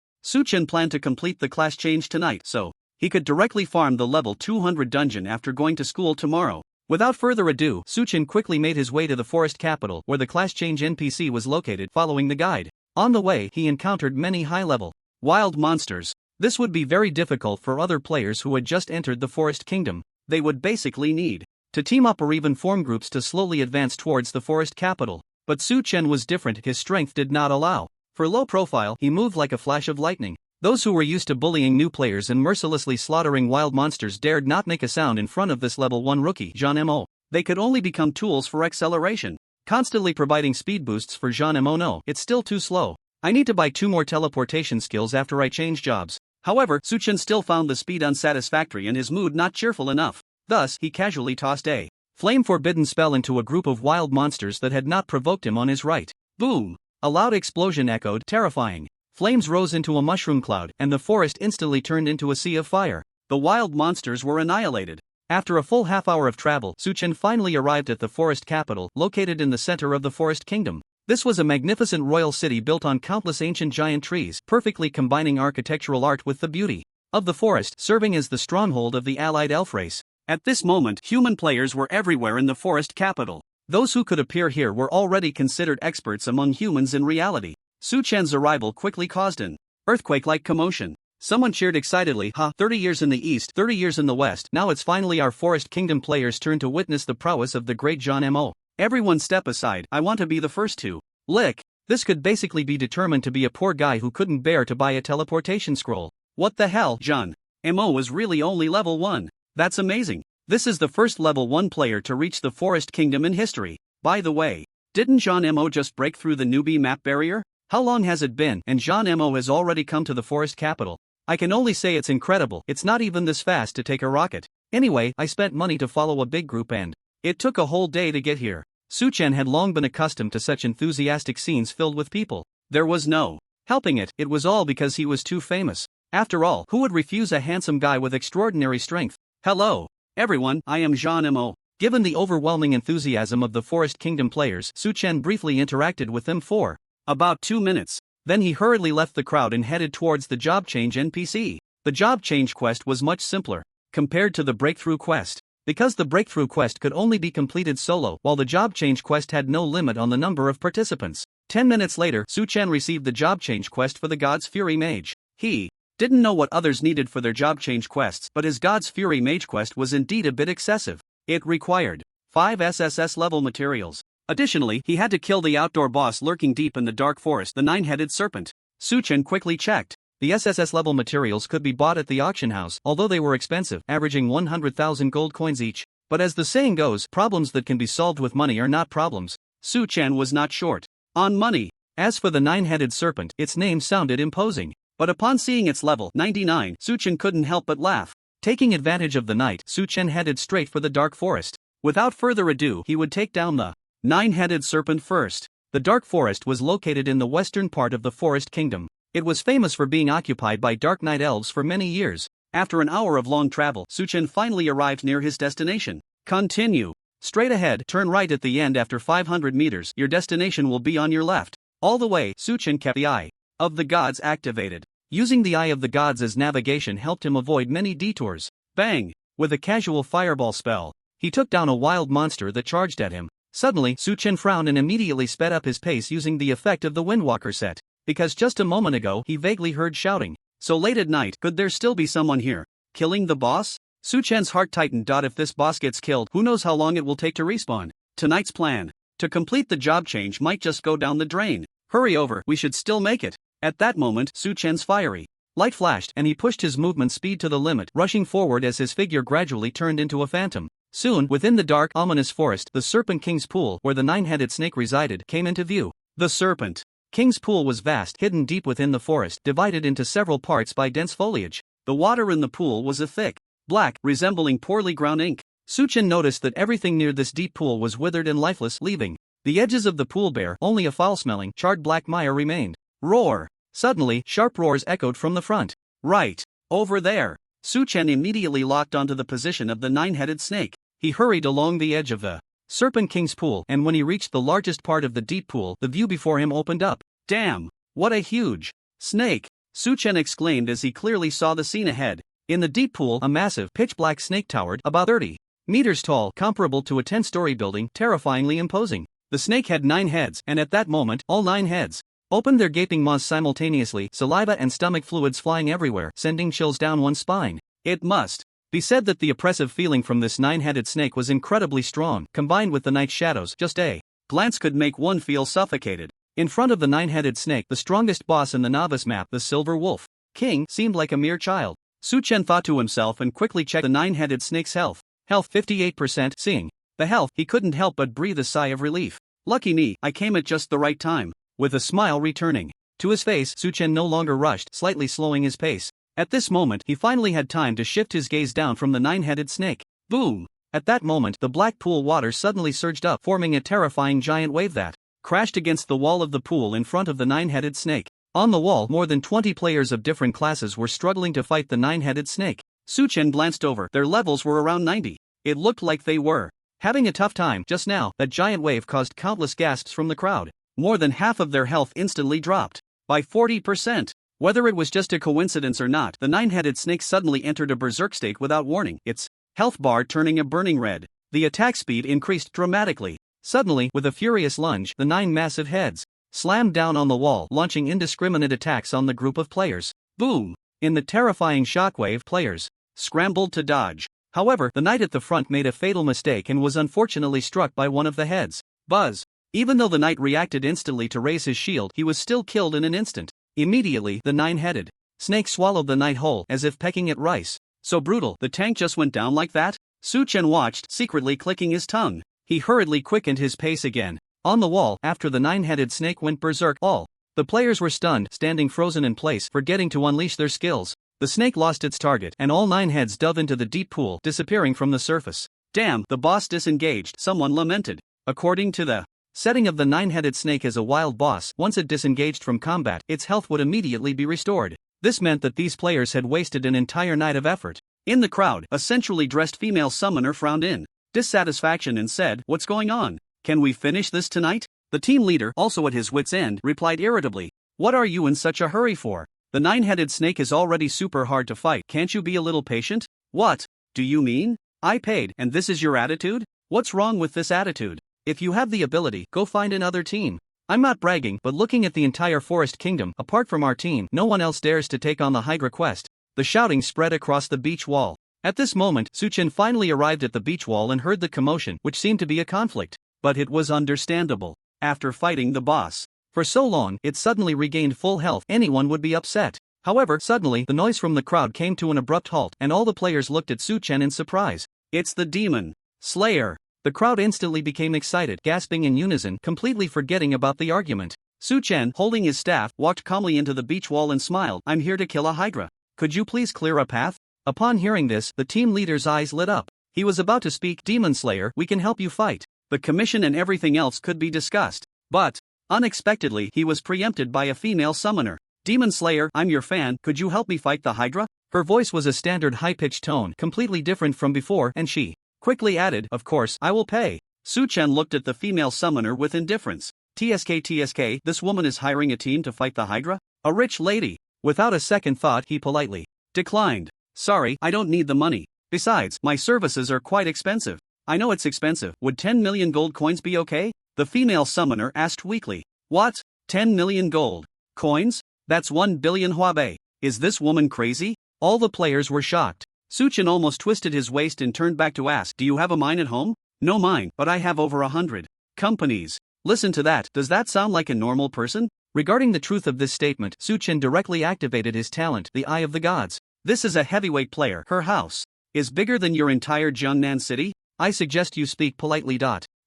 Su-chan planned to complete the class change tonight, so he could directly farm the level 200 dungeon after going to school tomorrow. Without further ado, Su-chan quickly made his way to the forest capital where the class change NPC was located, following the guide. On the way, he encountered many high-level wild monsters. This would be very difficult for other players who had just entered the Forest Kingdom. They would basically need to team up or even form groups to slowly advance towards the forest capital. But Su-chan was different, his strength did not allow. For low profile, he moved like a flash of lightning. Those who were used to bullying new players and mercilessly slaughtering wild monsters dared not make a sound in front of this level 1 rookie, Jean Mo. They could only become tools for acceleration. Constantly providing speed boosts for Jean Mo. No, it's still too slow. I need to buy 2 more teleportation skills after I change jobs. However, Su-chan still found the speed unsatisfactory and his mood not cheerful enough. Thus, he casually tossed a flame forbidden spell into a group of wild monsters that had not provoked him on his right. Boom! A loud explosion echoed, terrifying. Flames rose into a mushroom cloud, and the forest instantly turned into a sea of fire. The wild monsters were annihilated. After a full half-hour of travel, Su-chan finally arrived at the forest capital, located in the center of the Forest Kingdom. This was a magnificent royal city built on countless ancient giant trees, perfectly combining architectural art with the beauty of the forest, serving as the stronghold of the allied elf race. At this moment, human players were everywhere in the forest capital. Those who could appear here were already considered experts among humans in reality. Su-chan's arrival quickly caused an earthquake-like commotion. Someone cheered excitedly, 30 years in the east, 30 years in the west, now it's finally our Forest Kingdom players' turn to witness the prowess of the great Jean Mo. Everyone step aside, I want to be the first to lick. This could basically be determined to be a poor guy who couldn't bear to buy a teleportation scroll. What the hell, Jean Mo was really only level 1. That's amazing. This is the first level 1 player to reach the Forest Kingdom in history. By the way, didn't Jean Mo just break through the newbie map barrier? How long has it been, and Jean Mo has already come to the forest capital? I can only say it's incredible. It's not even this fast to take a rocket. Anyway, I spent money to follow a big group and it took a whole day to get here. Su-chan had long been accustomed to such enthusiastic scenes filled with people. There was no helping it, it was all because he was too famous. After all, who would refuse a handsome guy with extraordinary strength? Hello, everyone, I am Jean Mo. Given the overwhelming enthusiasm of the Forest Kingdom players, Su-chan briefly interacted with them for about 2 minutes. Then he hurriedly left the crowd and headed towards the job change NPC. The job change quest was much simpler compared to the breakthrough quest. Because the breakthrough quest could only be completed solo, while the job change quest had no limit on the number of participants. 10 minutes later, Su-chan received the job change quest for the God's Fury Mage. He didn't know what others needed for their job change quests, but his God's Fury Mage quest was indeed a bit excessive. It required 5 SSS level materials. Additionally, he had to kill the outdoor boss lurking deep in the dark forest, the 9-headed serpent. Su-chan quickly checked. The SSS level materials could be bought at the auction house, although they were expensive, averaging 100,000 gold coins each. But as the saying goes, problems that can be solved with money are not problems. Su-chan was not short on money. As for the 9-headed serpent, its name sounded imposing. But upon seeing its level 99, Su-chan couldn't help but laugh. Taking advantage of the night, Su-chan headed straight for the dark forest. Without further ado, he would take down the nine-headed serpent first. The Dark Forest was located in the western part of the Forest Kingdom. It was famous for being occupied by Dark Knight elves for many years. After an hour of long travel, Suchen finally arrived near his destination. Continue. Straight ahead, turn right at the end after 500 meters. Your destination will be on your left. All the way, Suchen kept the Eye of the Gods activated. Using the Eye of the Gods as navigation helped him avoid many detours. Bang! With a casual fireball spell, he took down a wild monster that charged at him. Suddenly, Suchen frowned and immediately sped up his pace using the effect of the Windwalker set. Because just a moment ago he vaguely heard shouting. So late at night, could there still be someone here? Killing the boss? Suchen's heart tightened. If this boss gets killed, who knows how long it will take to respawn. Tonight's plan to complete the job change might just go down the drain. Hurry over, we should still make it. At that moment, Suchen's fiery light flashed and he pushed his movement speed to the limit, rushing forward as his figure gradually turned into a phantom. Soon, within the dark, ominous forest, the Serpent King's Pool, where the nine-headed snake resided, came into view. The Serpent King's Pool was vast, hidden deep within the forest, divided into several parts by dense foliage. The water in the pool was a thick black, resembling poorly ground ink. Suchen noticed that everything near this deep pool was withered and lifeless, leaving the edges of the pool bare. Only a foul-smelling, charred black mire remained. Roar! Suddenly, sharp roars echoed from the front. Right over there. Suchen immediately locked onto the position of the nine-headed snake. He hurried along the edge of the Serpent King's Pool, and when he reached the largest part of the deep pool, the view before him opened up. Damn! What a huge snake! Suchen exclaimed as he clearly saw the scene ahead. In the deep pool, a massive, pitch-black snake towered, about 30 meters tall, comparable to a 10-story building, terrifyingly imposing. The snake had 9 heads, and at that moment, all 9 heads opened their gaping maws simultaneously, saliva and stomach fluids flying everywhere, sending chills down one's spine. It must be said that the oppressive feeling from this 9-headed snake was incredibly strong, combined with the night shadows. Just a glance could make one feel suffocated. In front of the 9-headed snake, the strongest boss in the novice map, the Silver Wolf King, seemed like a mere child. Suchen thought to himself and quickly checked the 9-headed snake's health. Health 58%. Seeing the health, he couldn't help but breathe a sigh of relief. Lucky me, I came at just the right time. With a smile returning to his face, Suchen no longer rushed, slightly slowing his pace. At this moment, he finally had time to shift his gaze down from the 9-headed snake. Boom! At that moment, the black pool water suddenly surged up, forming a terrifying giant wave that crashed against the wall of the pool in front of the 9-headed snake. On the wall, more than 20 players of different classes were struggling to fight the 9-headed snake. Suchen glanced over. Their levels were around 90. It looked like they were having a tough time. Just now, that giant wave caused countless gasps from the crowd. More than half of their health instantly dropped by 40%. Whether it was just a coincidence or not, the 9-headed snake suddenly entered a berserk state without warning, its health bar turning a burning red. The attack speed increased dramatically. Suddenly, with a furious lunge, the 9 massive heads slammed down on the wall, launching indiscriminate attacks on the group of players. Boom! In the terrifying shockwave, players scrambled to dodge. However, the knight at the front made a fatal mistake and was unfortunately struck by one of the heads. Buzz! Even though the knight reacted instantly to raise his shield, he was still killed in an instant. Immediately, the 9-headed snake swallowed the knight whole, as if pecking at rice. So brutal, the tank just went down like that? Suchen watched, secretly clicking his tongue. He hurriedly quickened his pace again. On the wall, after the 9-headed snake went berserk, all the players were stunned, standing frozen in place, forgetting to unleash their skills. The snake lost its target, and all 9 heads dove into the deep pool, disappearing from the surface. Damn, the boss disengaged, someone lamented. According to the setting of the 9-headed snake as a wild boss, once it disengaged from combat, its health would immediately be restored. This meant that these players had wasted an entire night of effort. In the crowd, a sensually dressed female summoner frowned in dissatisfaction and said, "What's going on? Can we finish this tonight?" The team leader, also at his wit's end, replied irritably, "What are you in such a hurry for? The 9-headed snake is already super hard to fight. Can't you be a little patient?" "What do you mean? I paid, and this is your attitude? What's wrong with this attitude? If you have the ability, go find another team." I'm not bragging, but looking at the entire Forest Kingdom, apart from our team, no one else dares to take on the Hydra quest. The shouting spread across the beach wall. At this moment, Suchen finally arrived at the beach wall and heard the commotion, which seemed to be a conflict. But it was understandable. After fighting the boss for so long, it suddenly regained full health. Anyone would be upset. However, suddenly, the noise from the crowd came to an abrupt halt, and all the players looked at Suchen in surprise. "It's the Demon Slayer!" The crowd instantly became excited, gasping in unison, completely forgetting about the argument. Suchen, holding his staff, walked calmly into the beach wall and smiled. "I'm here to kill a Hydra. Could you please clear a path?" Upon hearing this, the team leader's eyes lit up. He was about to speak. Demon Slayer, we can help you fight. The commission and everything else could be discussed. But, unexpectedly, he was preempted by a female summoner. Demon Slayer, I'm your fan, could you help me fight the Hydra? Her voice was a standard high-pitched tone, completely different from before, and she quickly added, of course, I will pay. Su-chen looked at the female summoner with indifference. TSK, this woman is hiring a team to fight the Hydra? A rich lady. Without a second thought, he politely declined. Sorry, I don't need the money. Besides, my services are quite expensive. I know it's expensive. Would 10 million gold coins be okay? The female summoner asked weakly. What? 10 million gold coins? That's 1 billion huabe. Is this woman crazy? All the players were shocked. Su-chen almost twisted his waist and turned back to ask, do you have a mine at home? No mine, but I have over 100 companies. Listen to that, does that sound like a normal person? Regarding the truth of this statement, Su-chen directly activated his talent, the Eye of the Gods. This is a heavyweight player. Her house is bigger than your entire Jiangnan city? I suggest you speak politely.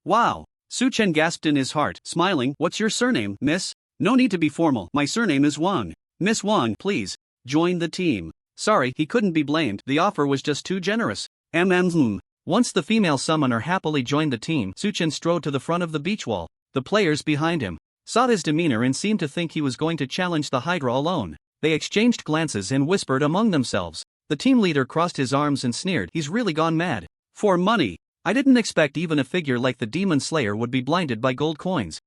Wow. Su-chen gasped in his heart, smiling. What's your surname, miss? No need to be formal, my surname is Wang. Miss Wang, please join the team. Sorry, he couldn't be blamed, the offer was just too generous. Once the female summoner happily joined the team, Su-chen strode to the front of the beach wall. The players behind him saw his demeanor and seemed to think he was going to challenge the Hydra alone. They exchanged glances and whispered among themselves. The team leader crossed his arms and sneered, he's really gone mad. For money. I didn't expect even a figure like the Demon Slayer would be blinded by gold coins.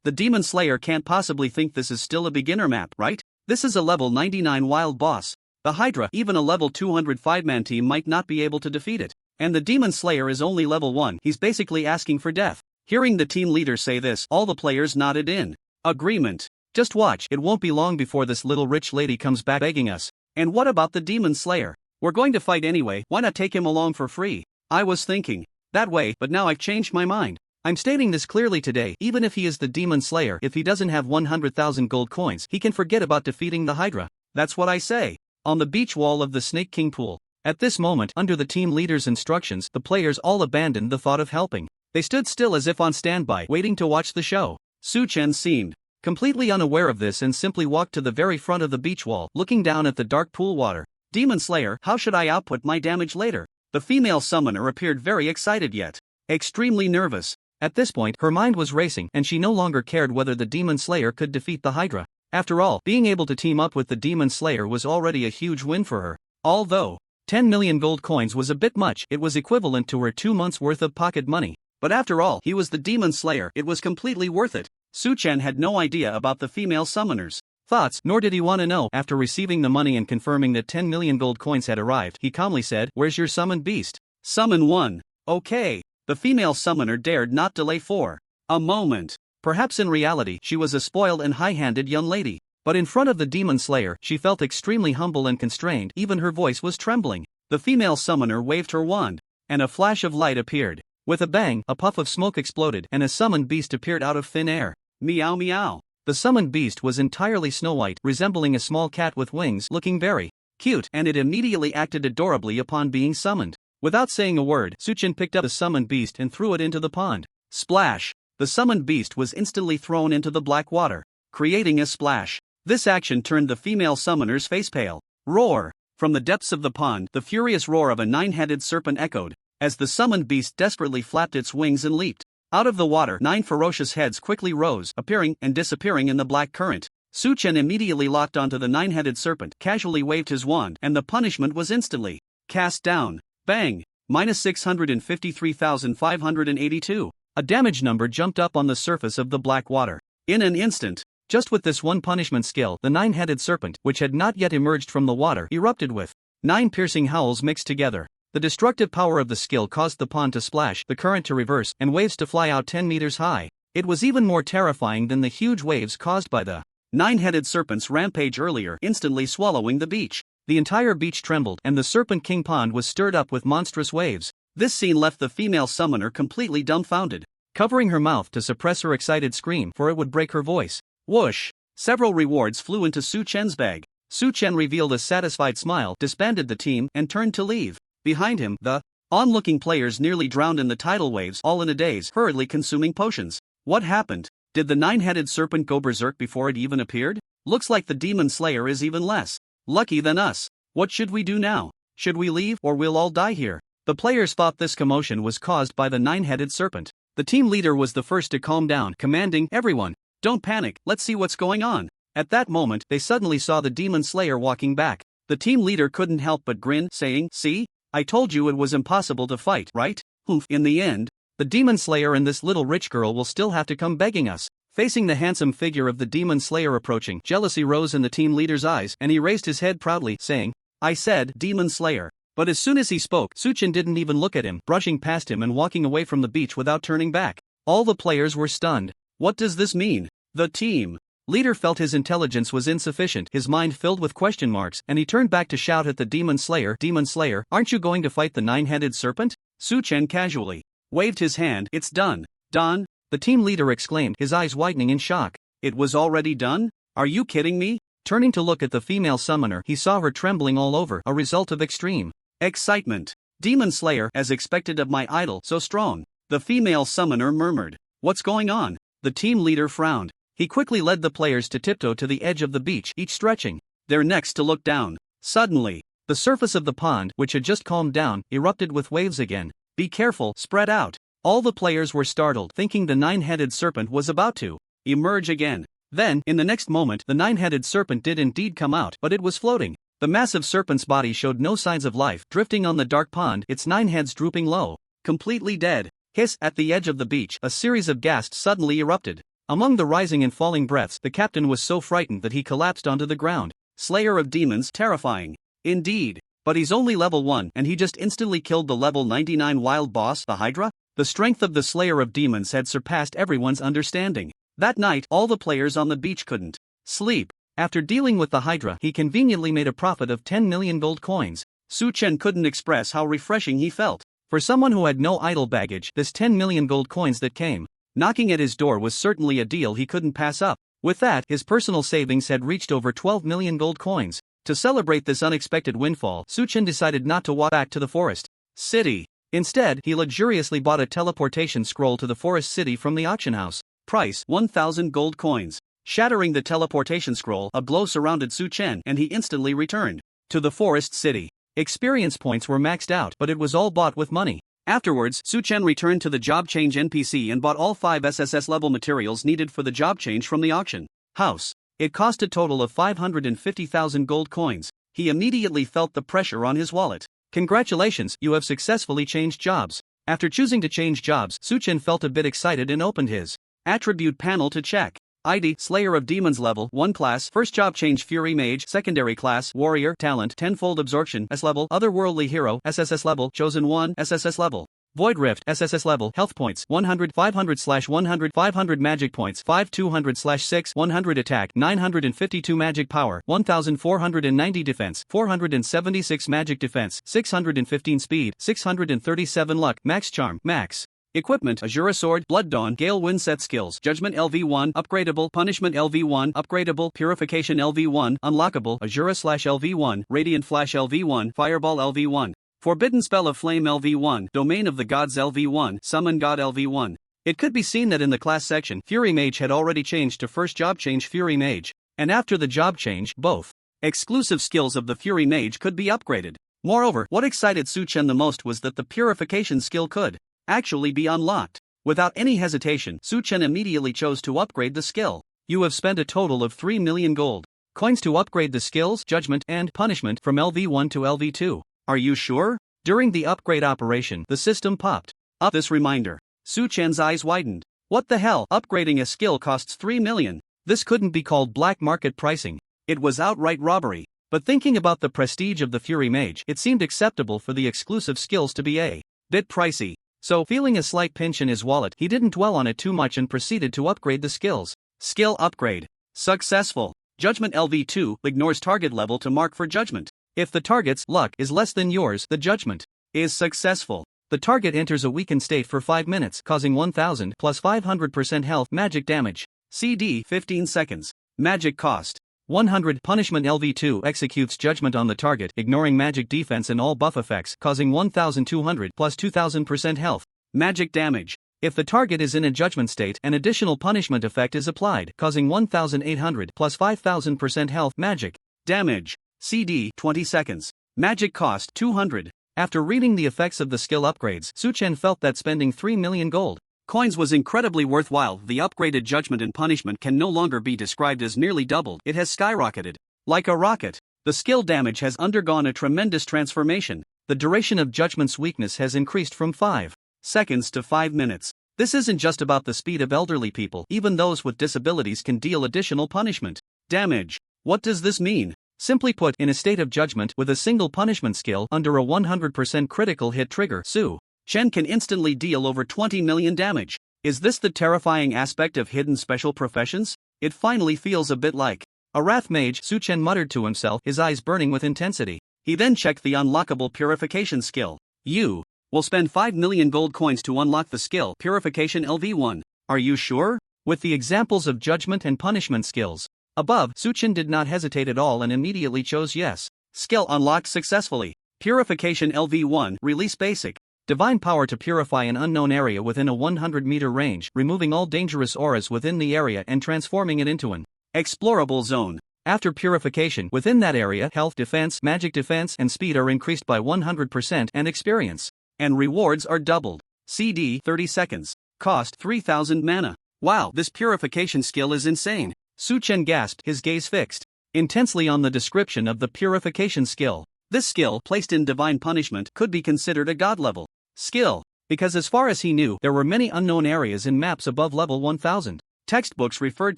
The Demon Slayer can't possibly think this is still a beginner map, right? This is a level 99 wild boss. The Hydra, even a level 200 5-man team might not be able to defeat it. And the Demon Slayer is only level 1, he's basically asking for death. Hearing the team leader say this, all the players nodded in agreement. Just watch, it won't be long before this little rich lady comes back begging us. And what about the Demon Slayer? We're going to fight anyway, why not take him along for free? I was thinking that way, but now I've changed my mind. I'm stating this clearly today, even if he is the Demon Slayer, if he doesn't have 100,000 gold coins, he can forget about defeating the Hydra. That's what I say. On the beach wall of the Snake King pool. At this moment, under the team leader's instructions, the players all abandoned the thought of helping. They stood still as if on standby, waiting to watch the show. Su-chen seemed completely unaware of this and simply walked to the very front of the beach wall, looking down at the dark pool water. Demon Slayer, how should I output my damage later? The female summoner appeared very excited yet extremely nervous. At this point, her mind was racing and she no longer cared whether the Demon Slayer could defeat the Hydra. After all, being able to team up with the Demon Slayer was already a huge win for her. Although 10 million gold coins was a bit much, it was equivalent to her 2 months' worth of pocket money. But after all, he was the Demon Slayer, it was completely worth it. Su-chen had no idea about the female summoners' thoughts, nor did he want to know. After receiving the money and confirming that 10 million gold coins had arrived, he calmly said, where's your summoned beast? Summon one. Okay. The female summoner dared not delay for a moment. Perhaps in reality, she was a spoiled and high-handed young lady. But in front of the Demon Slayer, she felt extremely humble and constrained, even her voice was trembling. The female summoner waved her wand, and a flash of light appeared. With a bang, a puff of smoke exploded and a summoned beast appeared out of thin air. Meow meow. The summoned beast was entirely Snow White, resembling a small cat with wings, looking very cute, and it immediately acted adorably upon being summoned. Without saying a word, Su-chen picked up the summoned beast and threw it into the pond. Splash! The summoned beast was instantly thrown into the black water, creating a splash. This action turned the female summoner's face pale. Roar! From the depths of the pond, the furious roar of a 9-headed serpent echoed. As the summoned beast desperately flapped its wings and leaped out of the water, 9 ferocious heads quickly rose, appearing and disappearing in the black current. Su-chen immediately locked onto the 9-headed serpent, casually waved his wand, and the punishment was instantly cast down. Bang! Minus 653,582. A damage number jumped up on the surface of the black water. In an instant, just with this one punishment skill, the 9-headed serpent, which had not yet emerged from the water, erupted with 9 piercing howls mixed together. The destructive power of the skill caused the pond to splash, the current to reverse, and waves to fly out 10 meters high. It was even more terrifying than the huge waves caused by the 9-headed serpent's rampage earlier, instantly swallowing the beach. The entire beach trembled, and the Serpent King pond was stirred up with monstrous waves. This scene left the female summoner completely dumbfounded, covering her mouth to suppress her excited scream, for it would break her voice. Whoosh! Several rewards flew into Su-chen's bag. Su-chen revealed a satisfied smile, disbanded the team, and turned to leave. Behind him, the onlooking players nearly drowned in the tidal waves, all in a daze, hurriedly consuming potions. What happened? Did the 9-headed serpent go berserk before it even appeared? Looks like the Demon Slayer is even less lucky than us. What should we do now? Should we leave, or we'll all die here? The players thought this commotion was caused by the nine-headed serpent. The team leader was the first to calm down, commanding, "Everyone, don't panic, let's see what's going on." At that moment, they suddenly saw the demon slayer walking back. The team leader couldn't help but grin, saying, "See? I told you it was impossible to fight, right? In the end, the demon slayer and this little rich girl will still have to come begging us." Facing the handsome figure of the demon slayer approaching, jealousy rose in the team leader's eyes, and he raised his head proudly, saying, "I said, demon slayer." But as soon as he spoke, Suchin didn't even look at him, brushing past him and walking away from the beach without turning back. All the players were stunned. What does this mean? The team leader felt his intelligence was insufficient, his mind filled with question marks, and he turned back to shout at the demon slayer, "Demon slayer, aren't you going to fight the nine-headed serpent?" Suchen casually waved his hand. "It's done, Don," the team leader exclaimed, his eyes widening in shock. "It was already done? Are you kidding me?" Turning to look at the female summoner, he saw her trembling all over, a result of extreme excitement. "Demon slayer, as expected of my idol, so strong," the female summoner murmured. "What's going on?" The team leader frowned. He quickly led the players to tiptoe to the edge of the beach, each stretching their necks to look down. Suddenly, the surface of the pond, which had just calmed down, erupted with waves again. "Be careful, spread out." All the players were startled, thinking the nine-headed serpent was about to emerge again. Then, in the next moment, the nine-headed serpent did indeed come out, but it was floating. The massive serpent's body showed no signs of life, drifting on the dark pond, its nine heads drooping low. Completely dead. Hiss! At the edge of the beach, a series of gasps suddenly erupted. Among the rising and falling breaths, the captain was so frightened that he collapsed onto the ground. Slayer of demons, terrifying. Indeed. But he's only level 1, and he just instantly killed the level 99 wild boss, the Hydra? The strength of the Slayer of demons had surpassed everyone's understanding. That night, all the players on the beach couldn't sleep. After dealing with the Hydra, he conveniently made a profit of 10 million gold coins. Su Chen couldn't express how refreshing he felt. For someone who had no idle baggage, this 10 million gold coins that came knocking at his door was certainly a deal he couldn't pass up. With that, his personal savings had reached over 12 million gold coins. To celebrate this unexpected windfall, Su Chen decided not to walk back to the forest city. Instead, he luxuriously bought a teleportation scroll to the forest city from the auction house. Price: 1,000 gold coins. Shattering the teleportation scroll, a glow surrounded Su Chen, and he instantly returned to the forest city. Experience points were maxed out, but it was all bought with money. Afterwards, Su Chen returned to the job change NPC and bought all 5 SSS level materials needed for the job change from the auction house. It cost a total of 550,000 gold coins. He immediately felt the pressure on his wallet. "Congratulations, you have successfully changed jobs." After choosing to change jobs, Su Chen felt a bit excited and opened his attribute panel to check. ID: Slayer of Demons level 1 class, first job change Fury Mage, secondary class Warrior, talent tenfold absorption, S level Otherworldly Hero, SSS level Chosen 1, SSS level Void Rift, SSS level Health points 100 500/100 500 Magic points 5 200/6 100 Attack 952 Magic Power 1490 Defense 476 Magic Defense 615 Speed 637 Luck Max Charm Max Equipment: Azura Sword, Blood Dawn, Gale Wind Set Skills, Judgment LV1, Upgradable, Punishment LV1, Upgradable, Purification LV1, Unlockable, Azura/LV1, Radiant Flash LV1, Fireball LV1, Forbidden Spell of Flame LV1, Domain of the Gods LV1, Summon God LV1. It could be seen that in the class section, Fury Mage had already changed to first job change Fury Mage, and after the job change, both exclusive skills of the Fury Mage could be upgraded. Moreover, what excited Su Chen the most was that the Purification skill could actually be unlocked. Without any hesitation, Su Chen immediately chose to upgrade the skill. You have spent a total of 3 million gold coins to upgrade the skills, Judgment, and Punishment from LV1 to LV2. Are you sure? During the upgrade operation, the system popped up this reminder. Su Chen's eyes widened. What the hell? Upgrading a skill costs 3 million. This couldn't be called black market pricing. It was outright robbery. But thinking about the prestige of the Fury Mage, it seemed acceptable for the exclusive skills to be a bit pricey. So, feeling a slight pinch in his wallet, he didn't dwell on it too much and proceeded to upgrade the skills. Skill upgrade. Successful. Judgment LV2 ignores target level to mark for judgment. If the target's luck is less than yours, the judgment is successful. The target enters a weakened state for 5 minutes, causing 1000 plus 500% health magic damage. CD 15 seconds. Magic cost 100. Punishment LV2 executes judgment on the target, ignoring magic defense and all buff effects, causing 1200 plus 2000% health magic damage. If the target is in a judgment state, an additional punishment effect is applied, causing 1800 plus 5000% health magic damage. CD 20 seconds. Magic cost 200. After reading the effects of the skill upgrades, Su Chen felt that spending 3 million gold coins was incredibly worthwhile. The upgraded judgment and punishment can no longer be described as nearly doubled, it has skyrocketed. Like a rocket. The skill damage has undergone a tremendous transformation. The duration of judgment's weakness has increased from 5 seconds to 5 minutes. This isn't just about the speed of elderly people, even those with disabilities can deal additional punishment. Damage. What does this mean? Simply put, in a state of judgment with a single punishment skill under a 100% critical hit trigger, Su Chen can instantly deal over 20 million damage. Is this the terrifying aspect of hidden special professions? It finally feels a bit like a wrath mage, Su Chen muttered to himself, his eyes burning with intensity. He then checked the unlockable purification skill. You will spend 5 million gold coins to unlock the skill Purification LV1. Are you sure? With the examples of judgment and punishment skills above, Su Chen did not hesitate at all and immediately chose yes. Skill unlocked successfully. Purification LV1, release basic. Divine power to purify an unknown area within a 100-meter range, removing all dangerous auras within the area and transforming it into an explorable zone. After purification, within that area, health, defense, magic defense, and speed are increased by 100% and experience and rewards are doubled. CD 30 seconds. Cost 3000 mana. Wow, this purification skill is insane. Su Chen gasped, his gaze fixed intensely on the description of the purification skill. This skill, placed in divine punishment, could be considered a god-level skill, because as far as he knew, there were many unknown areas in maps above level 1000. Textbooks referred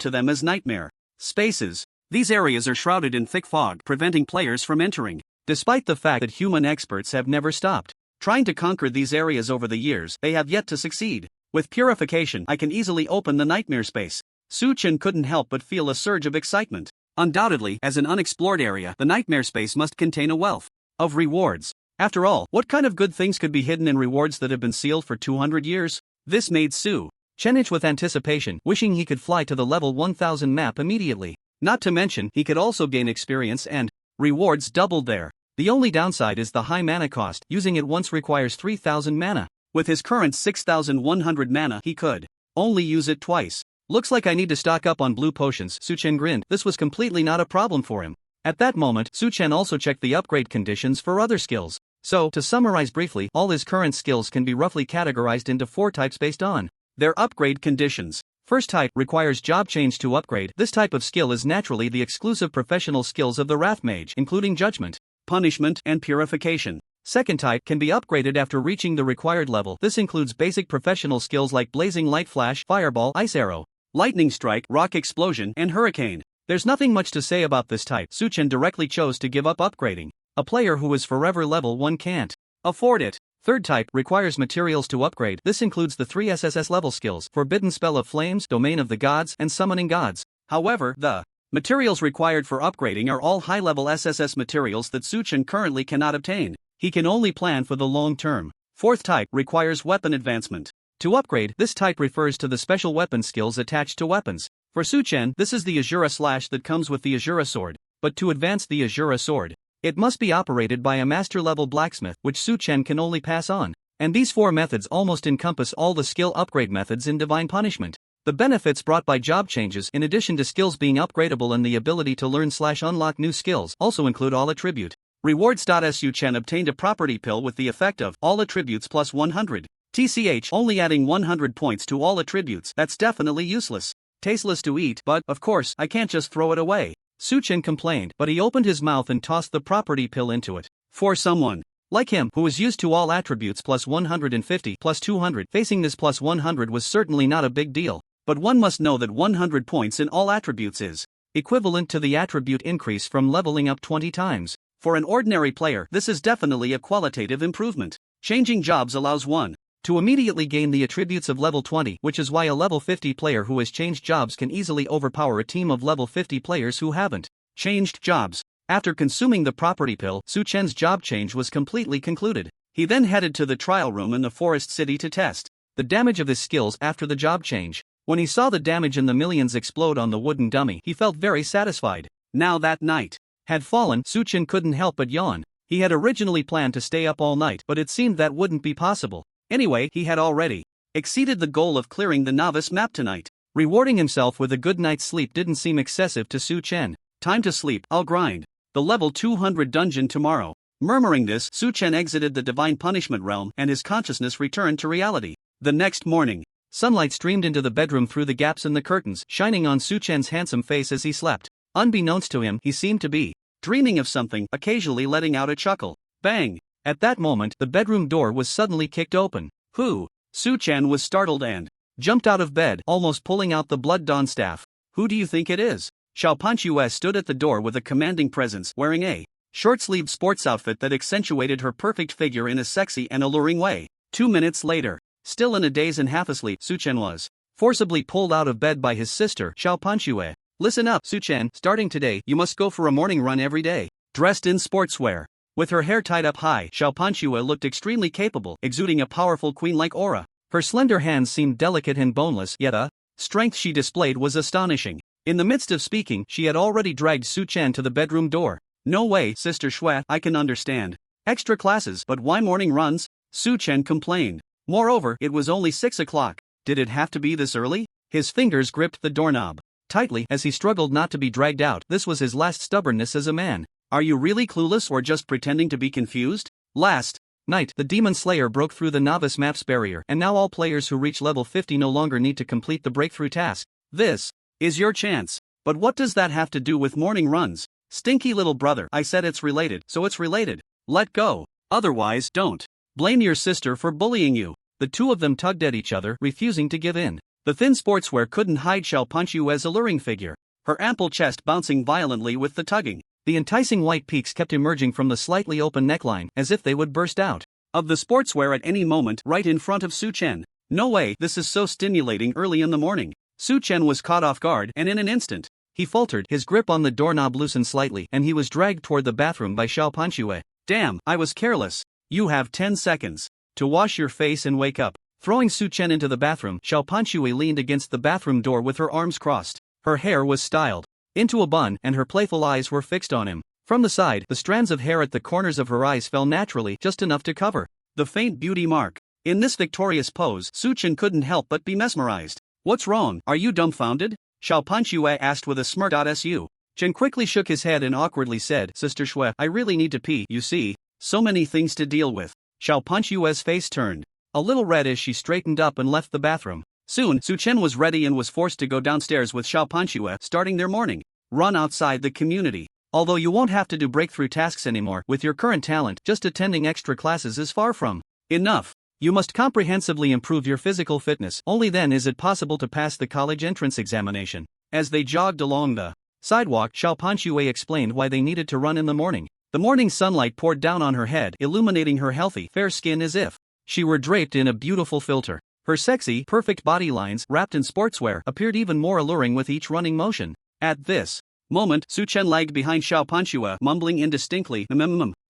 to them as nightmare spaces. These areas are shrouded in thick fog, preventing players from entering. Despite the fact that human experts have never stopped trying to conquer these areas over the years, they have yet to succeed. With purification, I can easily open the nightmare space. Su Chen couldn't help but feel a surge of excitement. Undoubtedly, as an unexplored area, the nightmare space must contain a wealth of rewards. After all, what kind of good things could be hidden in rewards that have been sealed for 200 years? This made Su Chen itch with anticipation, wishing he could fly to the level 1000 map immediately. Not to mention, he could also gain experience and rewards doubled there. The only downside is the high mana cost. Using it once requires 3000 mana. With his current 6100 mana, he could only use it twice. Looks like I need to stock up on blue potions, Su Chen grinned. This was completely not a problem for him. At that moment, Su Chen also checked the upgrade conditions for other skills. So, to summarize briefly, all his current skills can be roughly categorized into 4 types based on their upgrade conditions. First type requires job change to upgrade. This type of skill is naturally the exclusive professional skills of the Wrath Mage, including judgment, punishment, and purification. Second type can be upgraded after reaching the required level. This includes basic professional skills like blazing light flash, fireball, ice arrow, lightning strike, rock explosion, and hurricane. There's nothing much to say about this type. Su Chen directly chose to give up upgrading. A player who is forever level 1 can't afford it. Third type requires materials to upgrade. This includes the 3 SSS level skills: Forbidden Spell of Flames, Domain of the Gods, and Summoning Gods. However, the materials required for upgrading are all high-level SSS materials that Su Chen currently cannot obtain. He can only plan for the long term. Fourth type requires weapon advancement. To upgrade, this type refers to the special weapon skills attached to weapons. For Su Chen, this is the Azura Slash that comes with the Azura Sword. But to advance the Azura Sword, it must be operated by a master-level blacksmith, which Su Chen can only pass on. And these 4 methods almost encompass all the skill upgrade methods in Divine Punishment. The benefits brought by job changes, in addition to skills being upgradable and the ability to learn/unlock new skills, also include all attribute rewards. Su Chen obtained a property pill with the effect of all attributes plus 100. TCH, only adding 100 points to all attributes. That's definitely useless. Tasteless to eat, but, of course, I can't just throw it away. Su Chen complained, but he opened his mouth and tossed the property pill into it. For someone like him, who was used to all attributes plus 150 plus 200, facing this plus 100 was certainly not a big deal. But one must know that 100 points in all attributes is equivalent to the attribute increase from leveling up 20 times. For an ordinary player, this is definitely a qualitative improvement. Changing jobs allows one to immediately gain the attributes of level 20, which is why a level 50 player who has changed jobs can easily overpower a team of level 50 players who haven't changed jobs. After consuming the property pill, Su Chen's job change was completely concluded. He then headed to the trial room in the forest city to test the damage of his skills after the job change. When he saw the damage in the millions explode on the wooden dummy, he felt very satisfied. Now that night had fallen, Su Chen couldn't help but yawn. He had originally planned to stay up all night, but it seemed that wouldn't be possible. Anyway, he had already exceeded the goal of clearing the novice map tonight. Rewarding himself with a good night's sleep didn't seem excessive to Su Chen. Time to sleep, I'll grind the level 200 dungeon tomorrow. Murmuring this, Su Chen exited the divine punishment realm and his consciousness returned to reality. The next morning, sunlight streamed into the bedroom through the gaps in the curtains, shining on Su Chen's handsome face as he slept. Unbeknownst to him, he seemed to be dreaming of something, occasionally letting out a chuckle. Bang! At that moment, the bedroom door was suddenly kicked open. Who? Su Chen was startled and jumped out of bed, almost pulling out the blood dawn staff. Who do you think it is? Xiao Panchue stood at the door with a commanding presence, wearing a short-sleeved sports outfit that accentuated her perfect figure in a sexy and alluring way. 2 minutes later, still in a daze and half asleep, Su Chen was forcibly pulled out of bed by his sister, Xiao Panchue. Listen up, Su Chen, starting today, you must go for a morning run every day. Dressed in sportswear, with her hair tied up high, Xiao Panchue looked extremely capable, exuding a powerful queen-like aura. Her slender hands seemed delicate and boneless, yet the strength she displayed was astonishing. In the midst of speaking, she had already dragged Su Chen to the bedroom door. No way, Sister Shui, I can understand extra classes, but why morning runs? Su Chen complained. Moreover, it was only 6 o'clock. Did it have to be this early? His fingers gripped the doorknob tightly as he struggled not to be dragged out. This was his last stubbornness as a man. Are you really clueless or just pretending to be confused? Last night, the Demon Slayer broke through the novice maps barrier, and now all players who reach level 50 no longer need to complete the breakthrough task. This is your chance. But what does that have to do with morning runs? Stinky little brother, I said it's related, so it's related. Let go. Otherwise, don't blame your sister for bullying you. The two of them tugged at each other, refusing to give in. The thin sportswear couldn't hide Xiao Panchue's alluring figure, her ample chest bouncing violently with the tugging. The enticing white peaks kept emerging from the slightly open neckline, as if they would burst out of the sportswear at any moment, right in front of Su Chen. No way, this is so stimulating early in the morning. Su Chen was caught off guard, and in an instant, he faltered, his grip on the doorknob loosened slightly, and he was dragged toward the bathroom by Xiao Panchue. Damn, I was careless. You have 10 seconds to wash your face and wake up. Throwing Su Chen into the bathroom, Xiao Panchue leaned against the bathroom door with her arms crossed. Her hair was styled into a bun, and her playful eyes were fixed on him. From the side, the strands of hair at the corners of her eyes fell naturally, just enough to cover the faint beauty mark. In this victorious pose, Su Chen couldn't help but be mesmerized. What's wrong? Are you dumbfounded? Xiao Panchue asked with a smirk. Su Chen quickly shook his head and awkwardly said, Sister Shui, I really need to pee, you see. So many things to deal with. Xiao Panchue's face turned a little red as she straightened up and left the bathroom. Soon, Su Chen was ready and was forced to go downstairs with Xiao Panchue, starting their morning run outside the community. Although you won't have to do breakthrough tasks anymore, with your current talent, just attending extra classes is far from enough. You must comprehensively improve your physical fitness, only then is it possible to pass the college entrance examination. As they jogged along the sidewalk, Xiao Panchue explained why they needed to run in the morning. The morning sunlight poured down on her head, illuminating her healthy, fair skin as if she were draped in a beautiful filter. Her sexy, perfect body lines, wrapped in sportswear, appeared even more alluring with each running motion. At this moment, Su Chen lagged behind Xiao Panchue, mumbling indistinctly,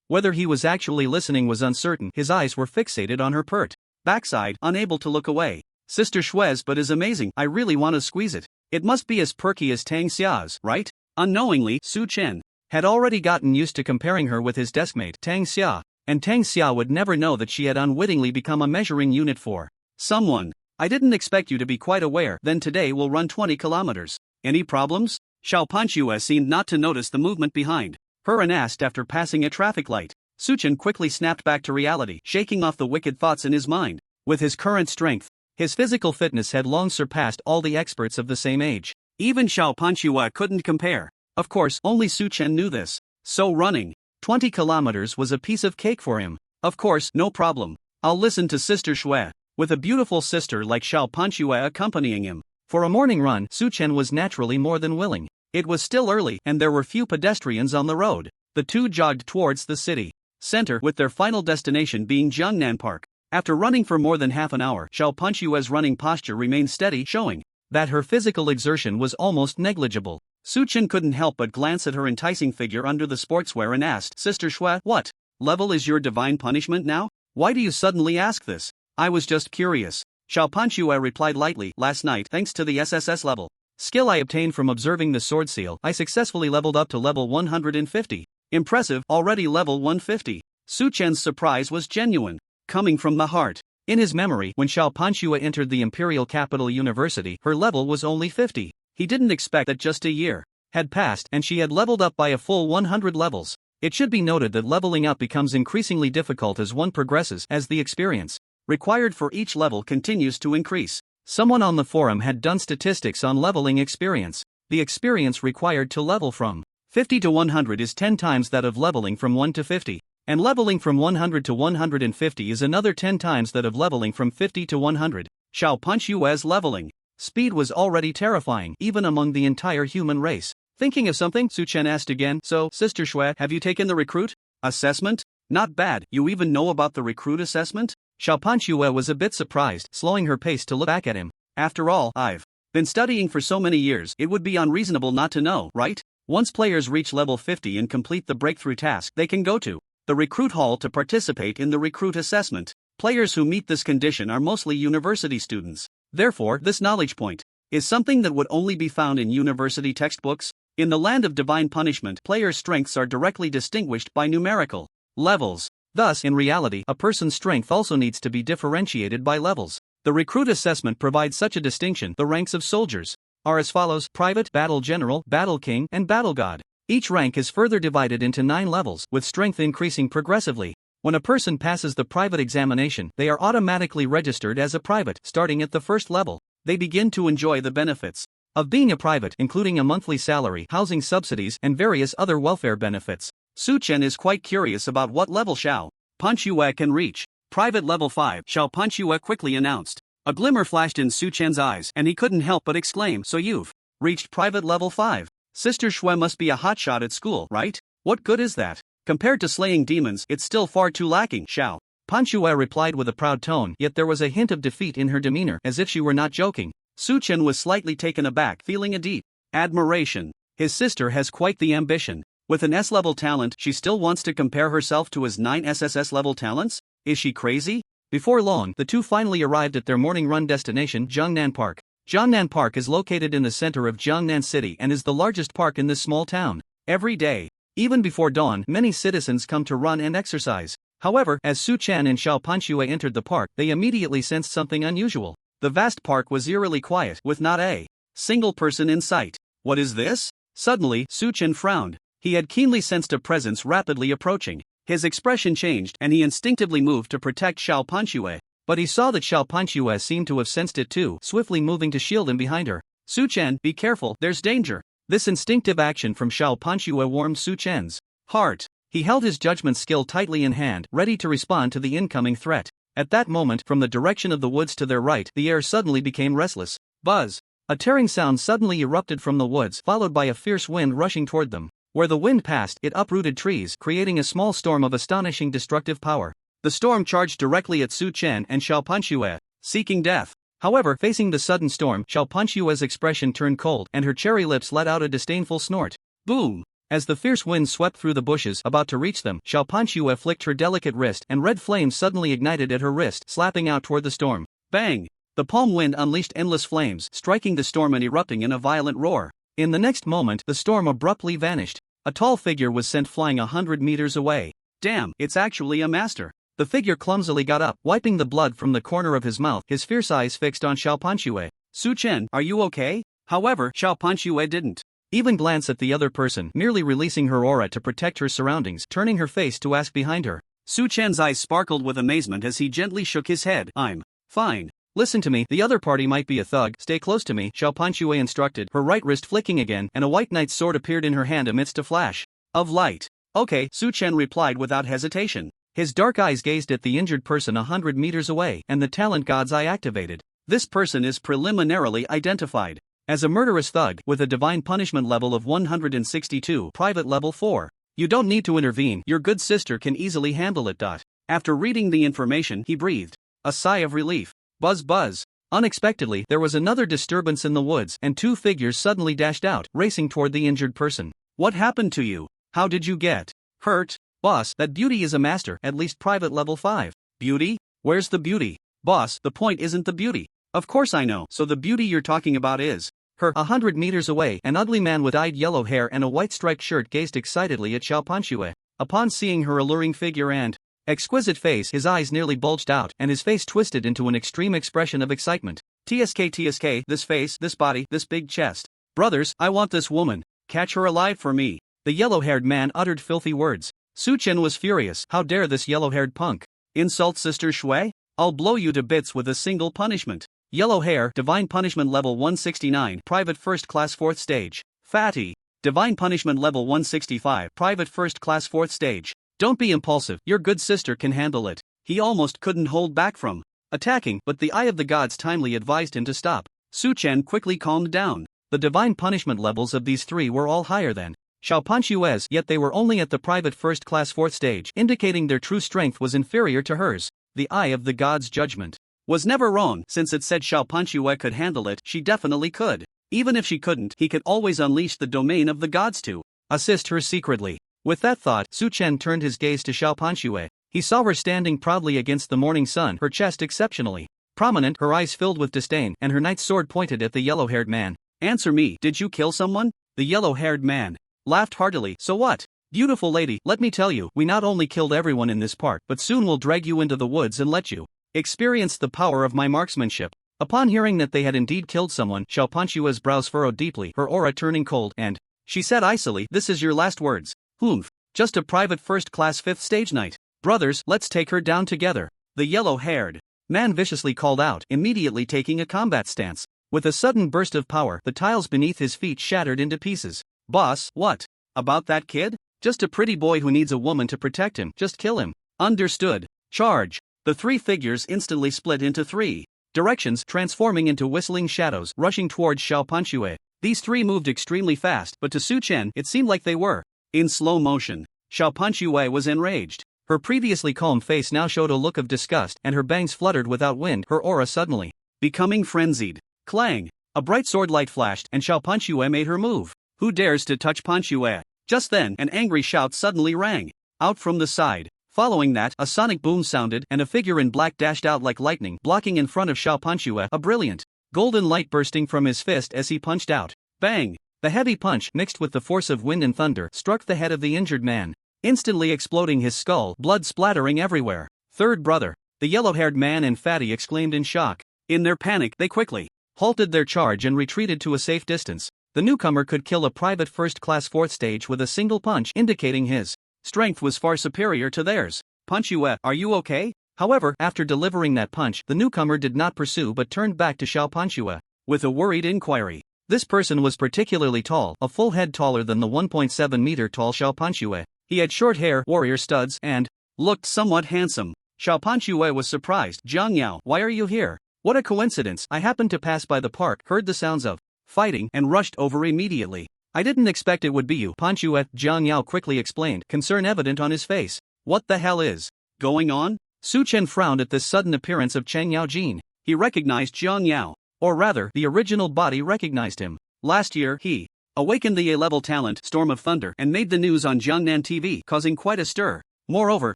Whether he was actually listening was uncertain. His eyes were fixated on her pert backside, unable to look away. Sister Shui's butt is amazing, I really want to squeeze it. It must be as perky as Tang Xia's, right? Unknowingly, Su Chen had already gotten used to comparing her with his deskmate, Tang Xia, and Tang Xia would never know that she had unwittingly become a measuring unit for someone. I didn't expect you to be quite aware. Then today we'll run 20 kilometers. Any problems? Xiao Panchue seemed not to notice the movement behind her and asked after passing a traffic light. Su Chen quickly snapped back to reality, shaking off the wicked thoughts in his mind. With his current strength, his physical fitness had long surpassed all the experts of the same age. Even Xiao Panchue couldn't compare. Of course, only Su Chen knew this. So running 20 kilometers was a piece of cake for him. Of course, no problem. I'll listen to Sister Shui. With a beautiful sister like Xiao Panchue accompanying him for a morning run, Su Chen was naturally more than willing. It was still early, and there were few pedestrians on the road. The two jogged towards the city center, with their final destination being Jiangnan Park. After running for more than half an hour, Xiao Panchue's running posture remained steady, showing that her physical exertion was almost negligible. Su Chen couldn't help but glance at her enticing figure under the sportswear and asked, Sister Shui, what level is your divine punishment now? Why do you suddenly ask this? I was just curious. Xiao Panchue replied lightly, last night, thanks to the SSS level skill I obtained from observing the sword seal, I successfully leveled up to level 150. Impressive, already level 150. Su Chen's surprise was genuine, coming from the heart. In his memory, when Xiao Panchue entered the Imperial Capital University, her level was only 50. He didn't expect that just a year had passed and she had leveled up by a full 100 levels. It should be noted that leveling up becomes increasingly difficult as one progresses, as the experience required for each level continues to increase. Someone on the forum had done statistics on leveling experience. The experience required to level from 50 to 100 is 10 times that of leveling from 1 to 50, and leveling from 100 to 150 is another 10 times that of leveling from 50 to 100. Xiao Punyue's leveling speed was already terrifying, even among the entire human race. Thinking of something, Su Chen asked again, so, Sister Shui, have you taken the recruit assessment? Not bad, you even know about the recruit assessment? Xiao Punyue was a bit surprised, slowing her pace to look back at him. After all, I've been studying for so many years, it would be unreasonable not to know, right? Once players reach level 50 and complete the breakthrough task, they can go to the recruit hall to participate in the recruit assessment. Players who meet this condition are mostly university students. Therefore, this knowledge point is something that would only be found in university textbooks. In the land of divine punishment, players' strengths are directly distinguished by numerical levels. Thus, in reality, a person's strength also needs to be differentiated by levels. The recruit assessment provides such a distinction. The ranks of soldiers are as follows: Private, Battle General, Battle King, and Battle God. Each rank is further divided into 9 levels, with strength increasing progressively. When a person passes the private examination, they are automatically registered as a private. Starting at the first level, they begin to enjoy the benefits of being a private, including a monthly salary, housing subsidies, and various other welfare benefits. Su Chen is quite curious about what level Xiao Punyue can reach. Private level 5, Xiao Punyue quickly announced. A glimmer flashed in Su Chen's eyes, and he couldn't help but exclaim, so you've reached private level 5. Sister Shui must be a hotshot at school, right? What good is that? Compared to slaying demons, it's still far too lacking. Xiao Punyue replied with a proud tone, yet there was a hint of defeat in her demeanor, as if she were not joking. Su Chen was slightly taken aback, feeling a deep admiration. His sister has quite the ambition. With an S-level talent, she still wants to compare herself to his 9 SSS level talents? Is she crazy? Before long, the two finally arrived at their morning run destination, Jiangnan Park. Jiangnan Park is located in the center of Jiangnan City and is the largest park in this small town. Every day, even before dawn, many citizens come to run and exercise. However, as Su Chen and Xiao Punyue entered the park, they immediately sensed something unusual. The vast park was eerily quiet, with not a single person in sight. What is this? Suddenly, Su Chen frowned. He had keenly sensed a presence rapidly approaching. His expression changed, and he instinctively moved to protect Xiao Punyue. But he saw that Xiao Punyue seemed to have sensed it too, swiftly moving to shield him behind her. Su Chen, be careful, there's danger. This instinctive action from Xiao Punyue warmed Su Chen's heart. He held his judgment skill tightly in hand, ready to respond to the incoming threat. At that moment, from the direction of the woods to their right, the air suddenly became restless. Buzz! A tearing sound suddenly erupted from the woods, followed by a fierce wind rushing toward them. Where the wind passed, it uprooted trees, creating a small storm of astonishing destructive power. The storm charged directly at Su Chen and Xiao Punyue, seeking death. However, facing the sudden storm, Xiao Punyue's expression turned cold, and her cherry lips let out a disdainful snort. Boom! As the fierce wind swept through the bushes, about to reach them, Xiao Punyue flicked her delicate wrist, and red flames suddenly ignited at her wrist, slapping out toward the storm. Bang! The palm wind unleashed endless flames, striking the storm and erupting in a violent roar. In the next moment, the storm abruptly vanished. A tall figure was sent flying 100 meters away. Damn, it's actually a master. The figure clumsily got up, wiping the blood from the corner of his mouth, his fierce eyes fixed on Xiao Punyue. Su Chen, are you okay? However, Xiao Punyue didn't even glance at the other person, merely releasing her aura to protect her surroundings, turning her face to ask behind her. Su Chen's eyes sparkled with amazement as he gently shook his head. I'm fine. Listen to me, the other party might be a thug, stay close to me, Xiao Punyue instructed, her right wrist flicking again, and a white knight's sword appeared in her hand amidst a flash of light. Okay, Su Chen replied without hesitation. His dark eyes gazed at the injured person 100 meters away, and the talent god's eye activated. This person is preliminarily identified as a murderous thug, with a divine punishment level of 162, private level 4. You don't need to intervene, your good sister can easily handle it. After reading the information, he breathed a sigh of relief. Buzz buzz. Unexpectedly, there was another disturbance in the woods, and 2 figures suddenly dashed out, racing toward the injured person. What happened to you? How did you get hurt? Boss, that beauty is a master, at least private level 5. Beauty? Where's the beauty? Boss, the point isn't the beauty. Of course I know, so the beauty you're talking about is her. 100 meters away, an ugly man with dyed yellow hair and a white striped shirt gazed excitedly at Xiao Punyue. Upon seeing her alluring figure and exquisite face, his eyes nearly bulged out, and his face twisted into an extreme expression of excitement. TSK, this face, this body, this big chest. Brothers, I want this woman. Catch her alive for me. the yellow-haired man uttered filthy words. Su Chen was furious. How dare this yellow-haired punk insult Sister Shui? I'll blow you to bits with a single punishment. Yellow hair, Divine Punishment Level 169, Private First Class 4th Stage. Fatty. Divine Punishment Level 165, Private First Class 4th Stage. Don't be impulsive, your good sister can handle it. He almost couldn't hold back from attacking, but the Eye of the Gods timely advised him to stop. Su Chen quickly calmed down. The divine punishment levels of these three were all higher than Xiaopanshue's, yet they were only at the Private First Class 4th Stage, indicating their true strength was inferior to hers. The Eye of the Gods' judgment was never wrong, since it said Xiaopanshue could handle it. She definitely could. Even if she couldn't, he could always unleash the domain of the gods to assist her secretly. With that thought, Su Chen turned his gaze to Xiaopanshue. He saw her standing proudly against the morning sun, her chest exceptionally prominent, her eyes filled with disdain, and her knight's sword pointed at the yellow-haired man. Answer me, did you kill someone? The yellow-haired man laughed heartily. So what? Beautiful lady, let me tell you, we not only killed everyone in this part, but soon will drag you into the woods and let you experience the power of my marksmanship. Upon hearing that they had indeed killed someone, Xiaopanshue's brows furrowed deeply, her aura turning cold, and she said icily, "This is your last words." "Humph, just a private first-class 5th stage knight. Brothers, let's take her down together," the yellow-haired man viciously called out, immediately taking a combat stance. With a sudden burst of power, the tiles beneath his feet shattered into pieces. "Boss, what about that kid? Just a pretty boy who needs a woman to protect him. Just kill him." "Understood. Charge." The three figures instantly split into three directions, transforming into whistling shadows, rushing towards Xiaopanshue. These three moved extremely fast, but to Su Chen, it seemed like they were in slow motion. Xiaopanshue was enraged. Her previously calm face now showed a look of disgust, and her bangs fluttered without wind, her aura suddenly becoming frenzied. Clang! A bright sword light flashed, and Xiaopanshue made her move. "Who dares to touch Panshue?" Just then, an angry shout suddenly rang out from the side. Following that, a sonic boom sounded, and a figure in black dashed out like lightning, blocking in front of Xiaopanshue, a brilliant golden light bursting from his fist as he punched out. Bang! The heavy punch, mixed with the force of wind and thunder, struck the head of the injured man, instantly exploding his skull, blood splattering everywhere. "Third brother!" the yellow-haired man and Fatty exclaimed in shock. In their panic, they quickly halted their charge and retreated to a safe distance. The newcomer could kill a private first-class 4th stage with a single punch, indicating his strength was far superior to theirs. "Panshue, are you okay?" However, after delivering that punch, the newcomer did not pursue but turned back to Xiaopanshue with a worried inquiry. This person was particularly tall, a full head taller than the 1.7 meter tall Xiaopanshue. He had short hair, warrior studs, and looked somewhat handsome. Xiaopanshue was surprised. "Jiang Yao, why are you here?" "What a coincidence, I happened to pass by the park, heard the sounds of fighting, and rushed over immediately. I didn't expect it would be you," Panshue, Jiang Yao quickly explained, concern evident on his face. "What the hell is going on?" Su Chen frowned at this sudden appearance of Chen Yaojin. He recognized Jiang Yao. Or rather, the original body recognized him. Last year, he awakened the A-level talent, Storm of Thunder, and made the news on Jiangnan TV, causing quite a stir. Moreover,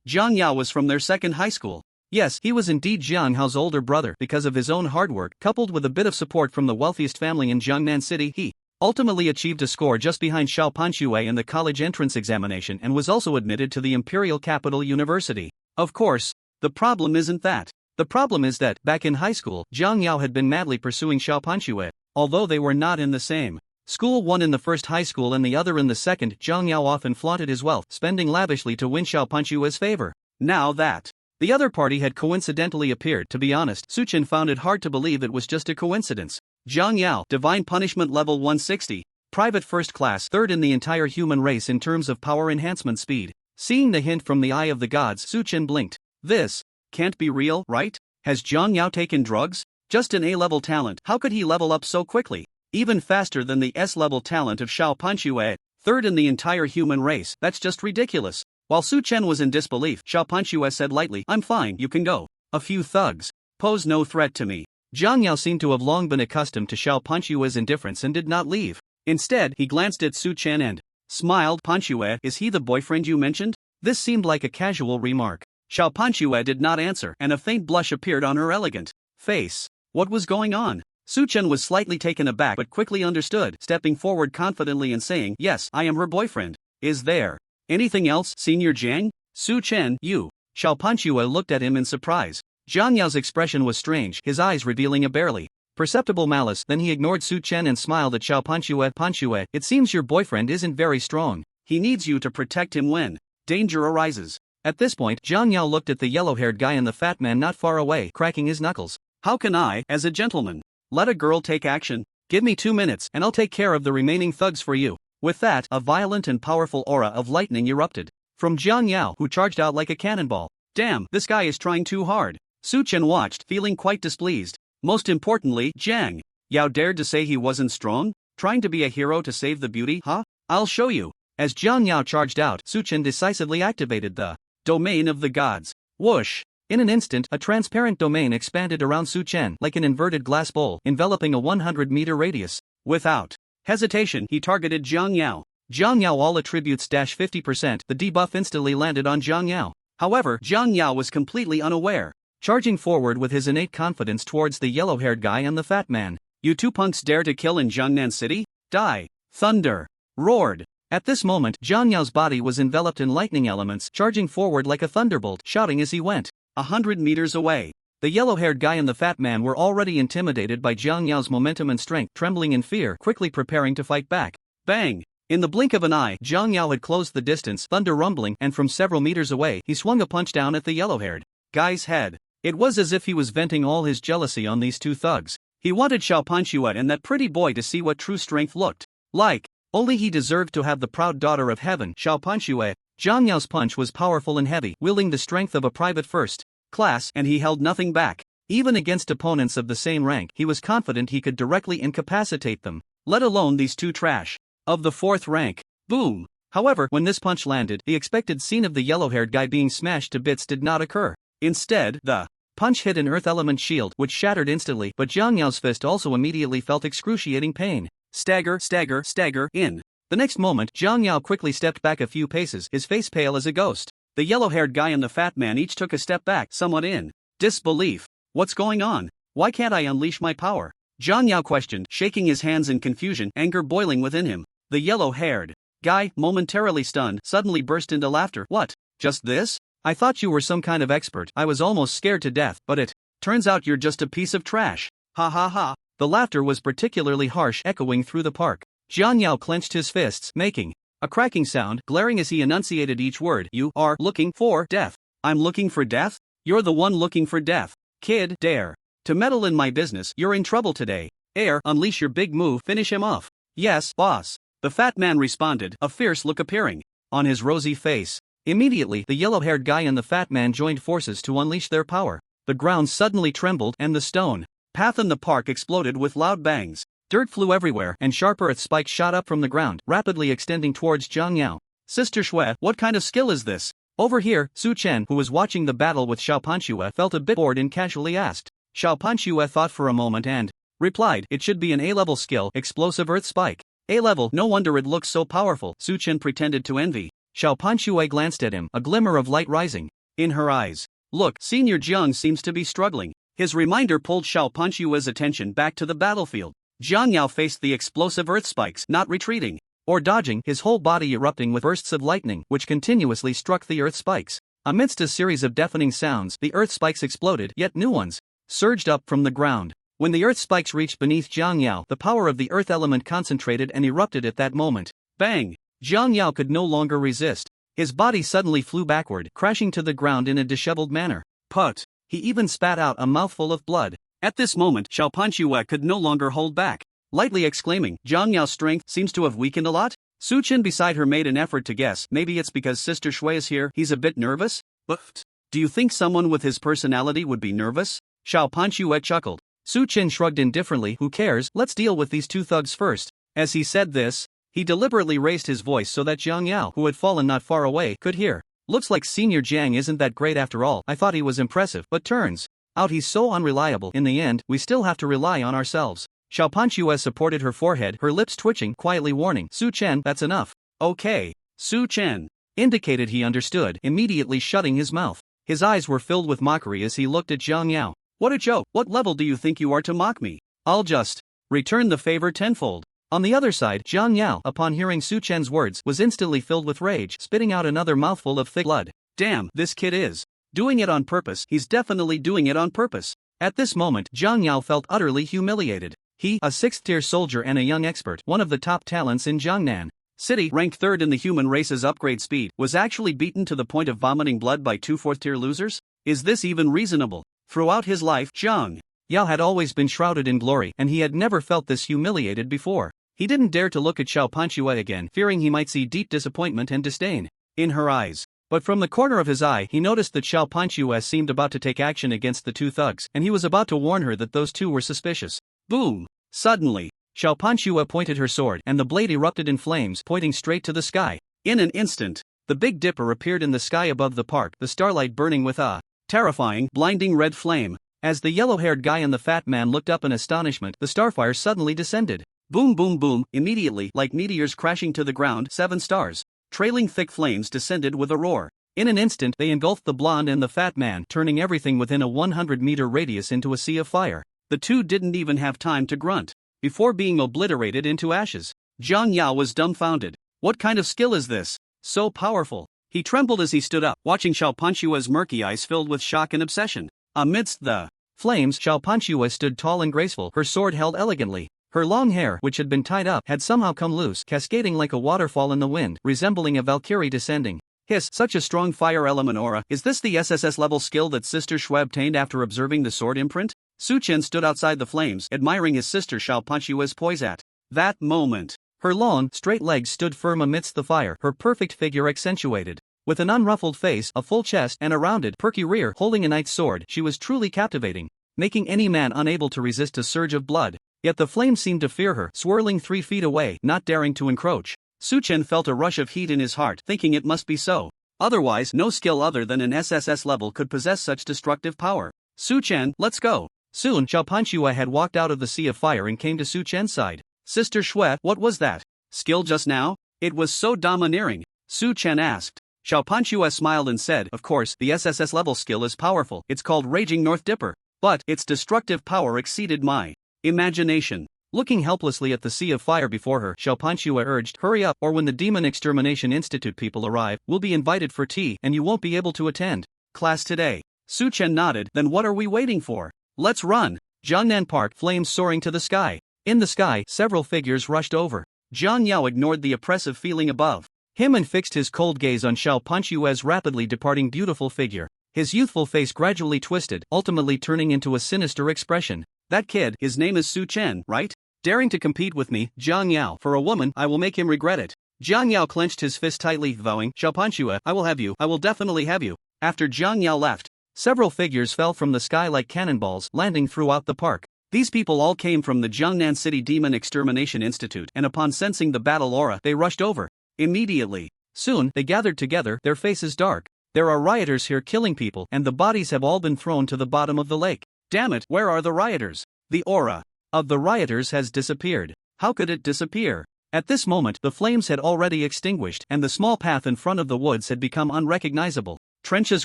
Jiang Yao was from their second high school. Yes, he was indeed Jiang Hao's older brother. Because of his own hard work, coupled with a bit of support from the wealthiest family in Jiangnan City, he ultimately achieved a score just behind Xiaopanshue in the college entrance examination and was also admitted to the Imperial Capital University. Of course, the problem isn't that. The problem is that, back in high school, Jiang Yao had been madly pursuing Xiaopanshue. Although they were not in the same school, one in the first high school and the other in the second, Jiang Yao often flaunted his wealth, spending lavishly to win Xiaopanshue's favor. Now that the other party had coincidentally appeared, to be honest, Su Chen found it hard to believe it was just a coincidence. Jiang Yao, Divine Punishment Level 160, Private First Class, third in the entire human race in terms of power enhancement speed. Seeing the hint from the Eye of the Gods, Su Chen blinked. This can't be real, right? Has Jiang Yao taken drugs? Just an A-level talent, how could he level up so quickly? Even faster than the S-level talent of Xiaopanshue, third in the entire human race, that's just ridiculous. While Su Chen was in disbelief, Xiaopanshue said lightly, "I'm fine, you can go. A few thugs pose no threat to me." Jiang Yao seemed to have long been accustomed to Xiaopanshue's indifference and did not leave. Instead, he glanced at Su Chen and smiled. "Panshue, is he the boyfriend you mentioned?" This seemed like a casual remark. Xiaopanshue did not answer, and a faint blush appeared on her elegant face. What was going on? Su Chen was slightly taken aback but quickly understood, stepping forward confidently and saying, "Yes, I am her boyfriend. Is there anything else, Senior Jiang?" "Su Chen, you." Xiaopanshue looked at him in surprise. Jiang Yao's expression was strange, his eyes revealing a barely perceptible malice. Then he ignored Su Chen and smiled at Xiaopanshue. "Panshue, it seems your boyfriend isn't very strong. He needs you to protect him when danger arises. At this point, Jiang Yao looked at the yellow-haired guy and the fat man not far away, cracking his knuckles. How can I, as a gentleman, let a girl take action? Give me 2 minutes and I'll take care of the remaining thugs for you. With that, a violent and powerful aura of lightning erupted from Jiang Yao, who charged out like a cannonball. Damn, this guy is trying too hard. Su Chen watched, feeling quite displeased. Most importantly, Jiang Yao dared to say he wasn't strong? Trying to be a hero to save the beauty, huh? I'll show you. As Jiang Yao charged out, Su Chen decisively activated the domain of the gods. Whoosh! In an instant, a transparent domain expanded around Su Chen like an inverted glass bowl, enveloping a 100-meter radius. Without hesitation, he targeted Jiang Yao. Jiang Yao all attributes -50%. The debuff instantly landed on Jiang Yao. However, Jiang Yao was completely unaware, charging forward with his innate confidence towards the yellow-haired guy and the fat man. You two punks dare to kill in Jiangnan City? Die! Thunder roared. At this moment, Jiang Yao's body was enveloped in lightning elements, charging forward like a thunderbolt, shouting as he went. 100 meters away, the yellow-haired guy and the fat man were already intimidated by Jiang Yao's momentum and strength, trembling in fear, quickly preparing to fight back. Bang! In the blink of an eye, Jiang Yao had closed the distance, thunder rumbling, and from several meters away, he swung a punch down at the yellow-haired guy's head. It was as if he was venting all his jealousy on these two thugs. He wanted Xiao Panxue and that pretty boy to see what true strength looked like. Only he deserved to have the proud daughter of heaven, Xiao Panxue. Jiang Yao's punch was powerful and heavy, wielding the strength of a private first class, and he held nothing back. Even against opponents of the same rank, he was confident he could directly incapacitate them, let alone these two trash of the 4th rank. Boom! However, when this punch landed, the expected scene of the yellow-haired guy being smashed to bits did not occur. Instead, the punch hit an earth element shield, which shattered instantly, but Jiang Yao's fist also immediately felt excruciating pain. Stagger, stagger, stagger, in. The next moment, Jiang Yao quickly stepped back a few paces, his face pale as a ghost. The yellow-haired guy and the fat man each took a step back, somewhat in disbelief. What's going on? Why can't I unleash my power? Jiang Yao questioned, shaking his hands in confusion, anger boiling within him. The yellow-haired guy, momentarily stunned, suddenly burst into laughter. What? Just this? I thought you were some kind of expert. I was almost scared to death, but it turns out you're just a piece of trash. Ha ha ha. The laughter was particularly harsh, echoing through the park. Jiang Yao clenched his fists, making a cracking sound, glaring as he enunciated each word. You are looking for death. I'm looking for death? You're the one looking for death. Kid, dare to meddle in my business, you're in trouble today. Air, unleash your big move, finish him off. Yes, boss. The fat man responded, a fierce look appearing on his rosy face. Immediately, the yellow-haired guy and the fat man joined forces to unleash their power. The ground suddenly trembled and the stone path in the park exploded with loud bangs. Dirt flew everywhere and sharp earth spikes shot up from the ground, rapidly extending towards Jiang Yao. Sister Shui, what kind of skill is this? Over here, Su Chen, who was watching the battle with Xiao Panxue, felt a bit bored and casually asked. Xiao Panxue thought for a moment and replied, it should be an A-level skill, explosive earth spike. A-level, no wonder it looks so powerful. Su Chen pretended to envy. Xiao Panxue glanced at him, a glimmer of light rising in her eyes. Look, Senior Jiang seems to be struggling. His reminder pulled Xiao Panxue's attention back to the battlefield. Jiang Yao faced the explosive earth spikes, not retreating or dodging, his whole body erupting with bursts of lightning, which continuously struck the earth spikes. Amidst a series of deafening sounds, the earth spikes exploded, yet new ones surged up from the ground. When the earth spikes reached beneath Jiang Yao, the power of the earth element concentrated and erupted at that moment. Bang! Jiang Yao could no longer resist. His body suddenly flew backward, crashing to the ground in a disheveled manner. Put! He even spat out a mouthful of blood. At this moment, Xiao Panxue could no longer hold back, lightly exclaiming, Jiang Yao's strength seems to have weakened a lot? Su Chen beside her made an effort to guess, maybe it's because Sister Shui is here, he's a bit nervous? But do you think someone with his personality would be nervous? Xiao Panxue chuckled. Su Chen shrugged indifferently, who cares, let's deal with these two thugs first. As he said this, he deliberately raised his voice so that Jiang Yao, who had fallen not far away, could hear. Looks like Senior Jiang isn't that great after all. I thought he was impressive, but turns out he's so unreliable. In the end, we still have to rely on ourselves. Xiao Panxue supported her forehead, her lips twitching, quietly warning, Su Chen, that's enough. Okay. Su Chen indicated he understood, immediately shutting his mouth. His eyes were filled with mockery as he looked at Jiang Yao. What a joke. What level do you think you are to mock me? I'll just return the favor tenfold. On the other side, Jiang Yao, upon hearing Su Chen's words, was instantly filled with rage, spitting out another mouthful of thick blood. Damn, this kid is doing it on purpose. He's definitely doing it on purpose. At this moment, Jiang Yao felt utterly humiliated. He, a 6th-tier soldier and a young expert, one of the top talents in Jiangnan city, ranked third in the human race's upgrade speed, was actually beaten to the point of vomiting blood by two fourth-tier losers? Is this even reasonable? Throughout his life, Zhang Yao had always been shrouded in glory, and he had never felt this humiliated before. He didn't dare to look at Xiao Panchue again, fearing he might see deep disappointment and disdain in her eyes. But from the corner of his eye, he noticed that Xiao Panchue seemed about to take action against the two thugs, and he was about to warn her that those two were suspicious. Boom! Suddenly, Xiao Panchue pointed her sword, and the blade erupted in flames, pointing straight to the sky. In an instant, the Big Dipper appeared in the sky above the park, the starlight burning with a terrifying, blinding red flame. As the yellow-haired guy and the fat man looked up in astonishment, the starfire suddenly descended. Boom boom boom, immediately, like meteors crashing to the ground, 7 stars. Trailing thick flames descended with a roar. In an instant, they engulfed the blonde and the fat man, turning everything within a 100-meter radius into a sea of fire. The two didn't even have time to grunt before being obliterated into ashes. Zhang Yao was dumbfounded. What kind of skill is this? So powerful. He trembled as he stood up, watching Xiao Panchue's murky eyes filled with shock and obsession. Amidst the flames, Xiao Panchue stood tall and graceful, her sword held elegantly. Her long hair, which had been tied up, had somehow come loose, cascading like a waterfall in the wind, resembling a Valkyrie descending. Hiss, such a strong fire element aura. Is this the SSS level skill that Sister Shui obtained after observing the sword imprint? Su Chen stood outside the flames, admiring his sister Xiao Panchue's poise at that moment. Her long, straight legs stood firm amidst the fire, her perfect figure accentuated. With an unruffled face, a full chest, and a rounded, perky rear, holding a knight's sword, she was truly captivating, making any man unable to resist a surge of blood. Yet the flames seemed to fear her, swirling 3 feet away, not daring to encroach. Su Chen felt a rush of heat in his heart, thinking it must be so. Otherwise, no skill other than an SSS level could possess such destructive power. Su Chen, let's go. Soon, Xiao Panchue had walked out of the sea of fire and came to Su Chen's side. Sister Shui, what was that? Skill just now? It was so domineering. Su Chen asked. Xiao Panchue smiled and said, of course, the SSS level skill is powerful. It's called Raging North Dipper. But its destructive power exceeded my imagination. Looking helplessly at the sea of fire before her, Xiao Panchue urged, hurry up, or when the Demon Extermination Institute people arrive, we'll be invited for tea and you won't be able to attend class today. Su Chen nodded. Then what are we waiting for? Let's run. Jiangnan Park, flames soaring to the sky. In the sky, several figures rushed over. Zhang Yao ignored the oppressive feeling above him and fixed his cold gaze on Xiao Panchue's rapidly departing beautiful figure. His youthful face gradually twisted, ultimately turning into a sinister expression. That kid, his name is Su Chen, right? Daring to compete with me, Zhang Yao. For a woman, I will make him regret it. Zhang Yao clenched his fist tightly, vowing, Xiao Panchue, I will have you, I will definitely have you. After Zhang Yao left, several figures fell from the sky like cannonballs, landing throughout the park. These people all came from the Jiangnan City Demon Extermination Institute, and upon sensing the battle aura, they rushed over. Immediately. Soon, they gathered together, their faces dark. There are rioters here killing people, and the bodies have all been thrown to the bottom of the lake. Damn it, where are the rioters? The aura of the rioters has disappeared. How could it disappear? At this moment, the flames had already extinguished, and the small path in front of the woods had become unrecognizable. Trenches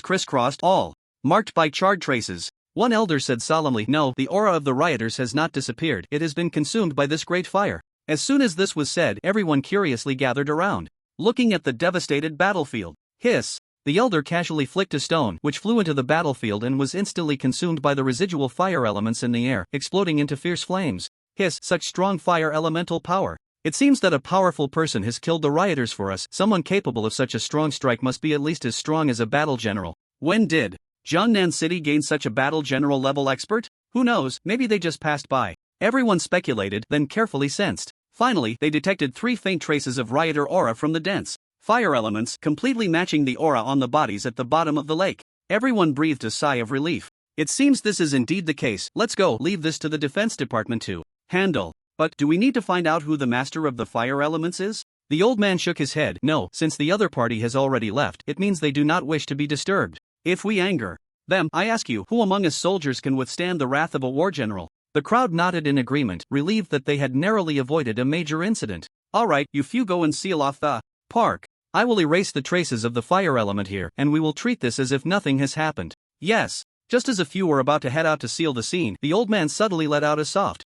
crisscrossed, all marked by charred traces. One elder said solemnly, no, the aura of the rioters has not disappeared, it has been consumed by this great fire. As soon as this was said, everyone curiously gathered around, looking at the devastated battlefield. Hiss. The elder casually flicked a stone, which flew into the battlefield and was instantly consumed by the residual fire elements in the air, exploding into fierce flames. Hiss, such strong fire elemental power. It seems that a powerful person has killed the rioters for us. Someone capable of such a strong strike must be at least as strong as a battle general. When did Jiangnan City gain such a battle general level expert? Who knows, maybe they just passed by. Everyone speculated, then carefully sensed. Finally, they detected 3 faint traces of rioter aura from the dense fire elements, completely matching the aura on the bodies at the bottom of the lake. Everyone breathed a sigh of relief. It seems this is indeed the case. Let's go, leave this to the Defense Department to handle. But do we need to find out who the master of the fire elements is? The old man shook his head. No, since the other party has already left, it means they do not wish to be disturbed. If we anger them, I ask you, who among us soldiers can withstand the wrath of a war general? The crowd nodded in agreement, relieved that they had narrowly avoided a major incident. All right, you few go and seal off the park. I will erase the traces of the fire element here, and we will treat this as if nothing has happened. Yes. Just as a few were about to head out to seal the scene, the old man suddenly let out a soft,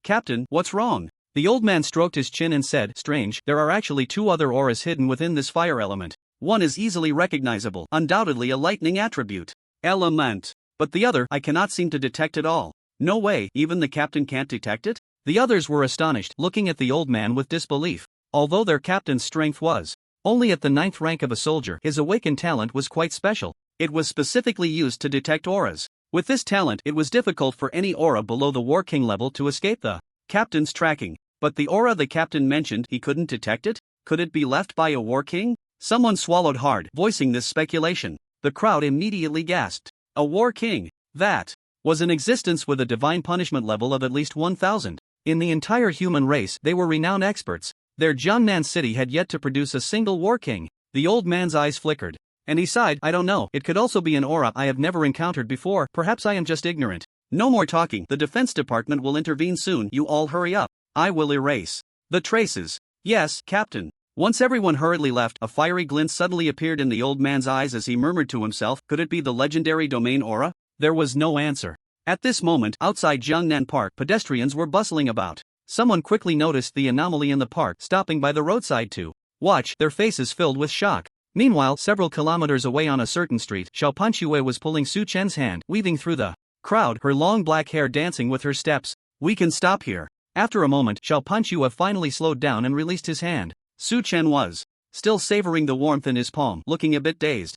Captain, what's wrong? The old man stroked his chin and said, strange, there are actually 2 other auras hidden within this fire element. One is easily recognizable, undoubtedly a lightning attribute. Element. But the other, I cannot seem to detect at all. No way, even the captain can't detect it? The others were astonished, looking at the old man with disbelief. Although their captain's strength was only at the 9th rank of a soldier, his awakened talent was quite special. It was specifically used to detect auras. With this talent, it was difficult for any aura below the War King level to escape the captain's tracking. But the aura the captain mentioned, he couldn't detect it? Could it be left by a War King? Someone swallowed hard, voicing this speculation. The crowd immediately gasped. A War King? That was in existence with a divine punishment level of at least 1000. In the entire human race, they were renowned experts. Their Jiangnan city had yet to produce a single War King. The old man's eyes flickered, and he sighed, I don't know, it could also be an aura I have never encountered before, perhaps I am just ignorant. No more talking, the Defense Department will intervene soon, you all hurry up. I will erase the traces. Yes, Captain. Once everyone hurriedly left, a fiery glint suddenly appeared in the old man's eyes as he murmured to himself, could it be the legendary domain aura? There was no answer. At this moment, outside Jiangnan Park, pedestrians were bustling about. Someone quickly noticed the anomaly in the park, stopping by the roadside to watch, their faces filled with shock. Meanwhile, several kilometers away on a certain street, Xiao Panchue was pulling Su Chen's hand, weaving through the crowd, her long black hair dancing with her steps. We can stop here. After a moment, Xiao Panchue finally slowed down and released his hand. Su Chen was still savoring the warmth in his palm, looking a bit dazed.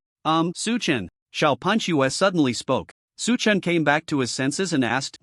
Su Chen. Xiao Panchue suddenly spoke. Su Chen came back to his senses and asked,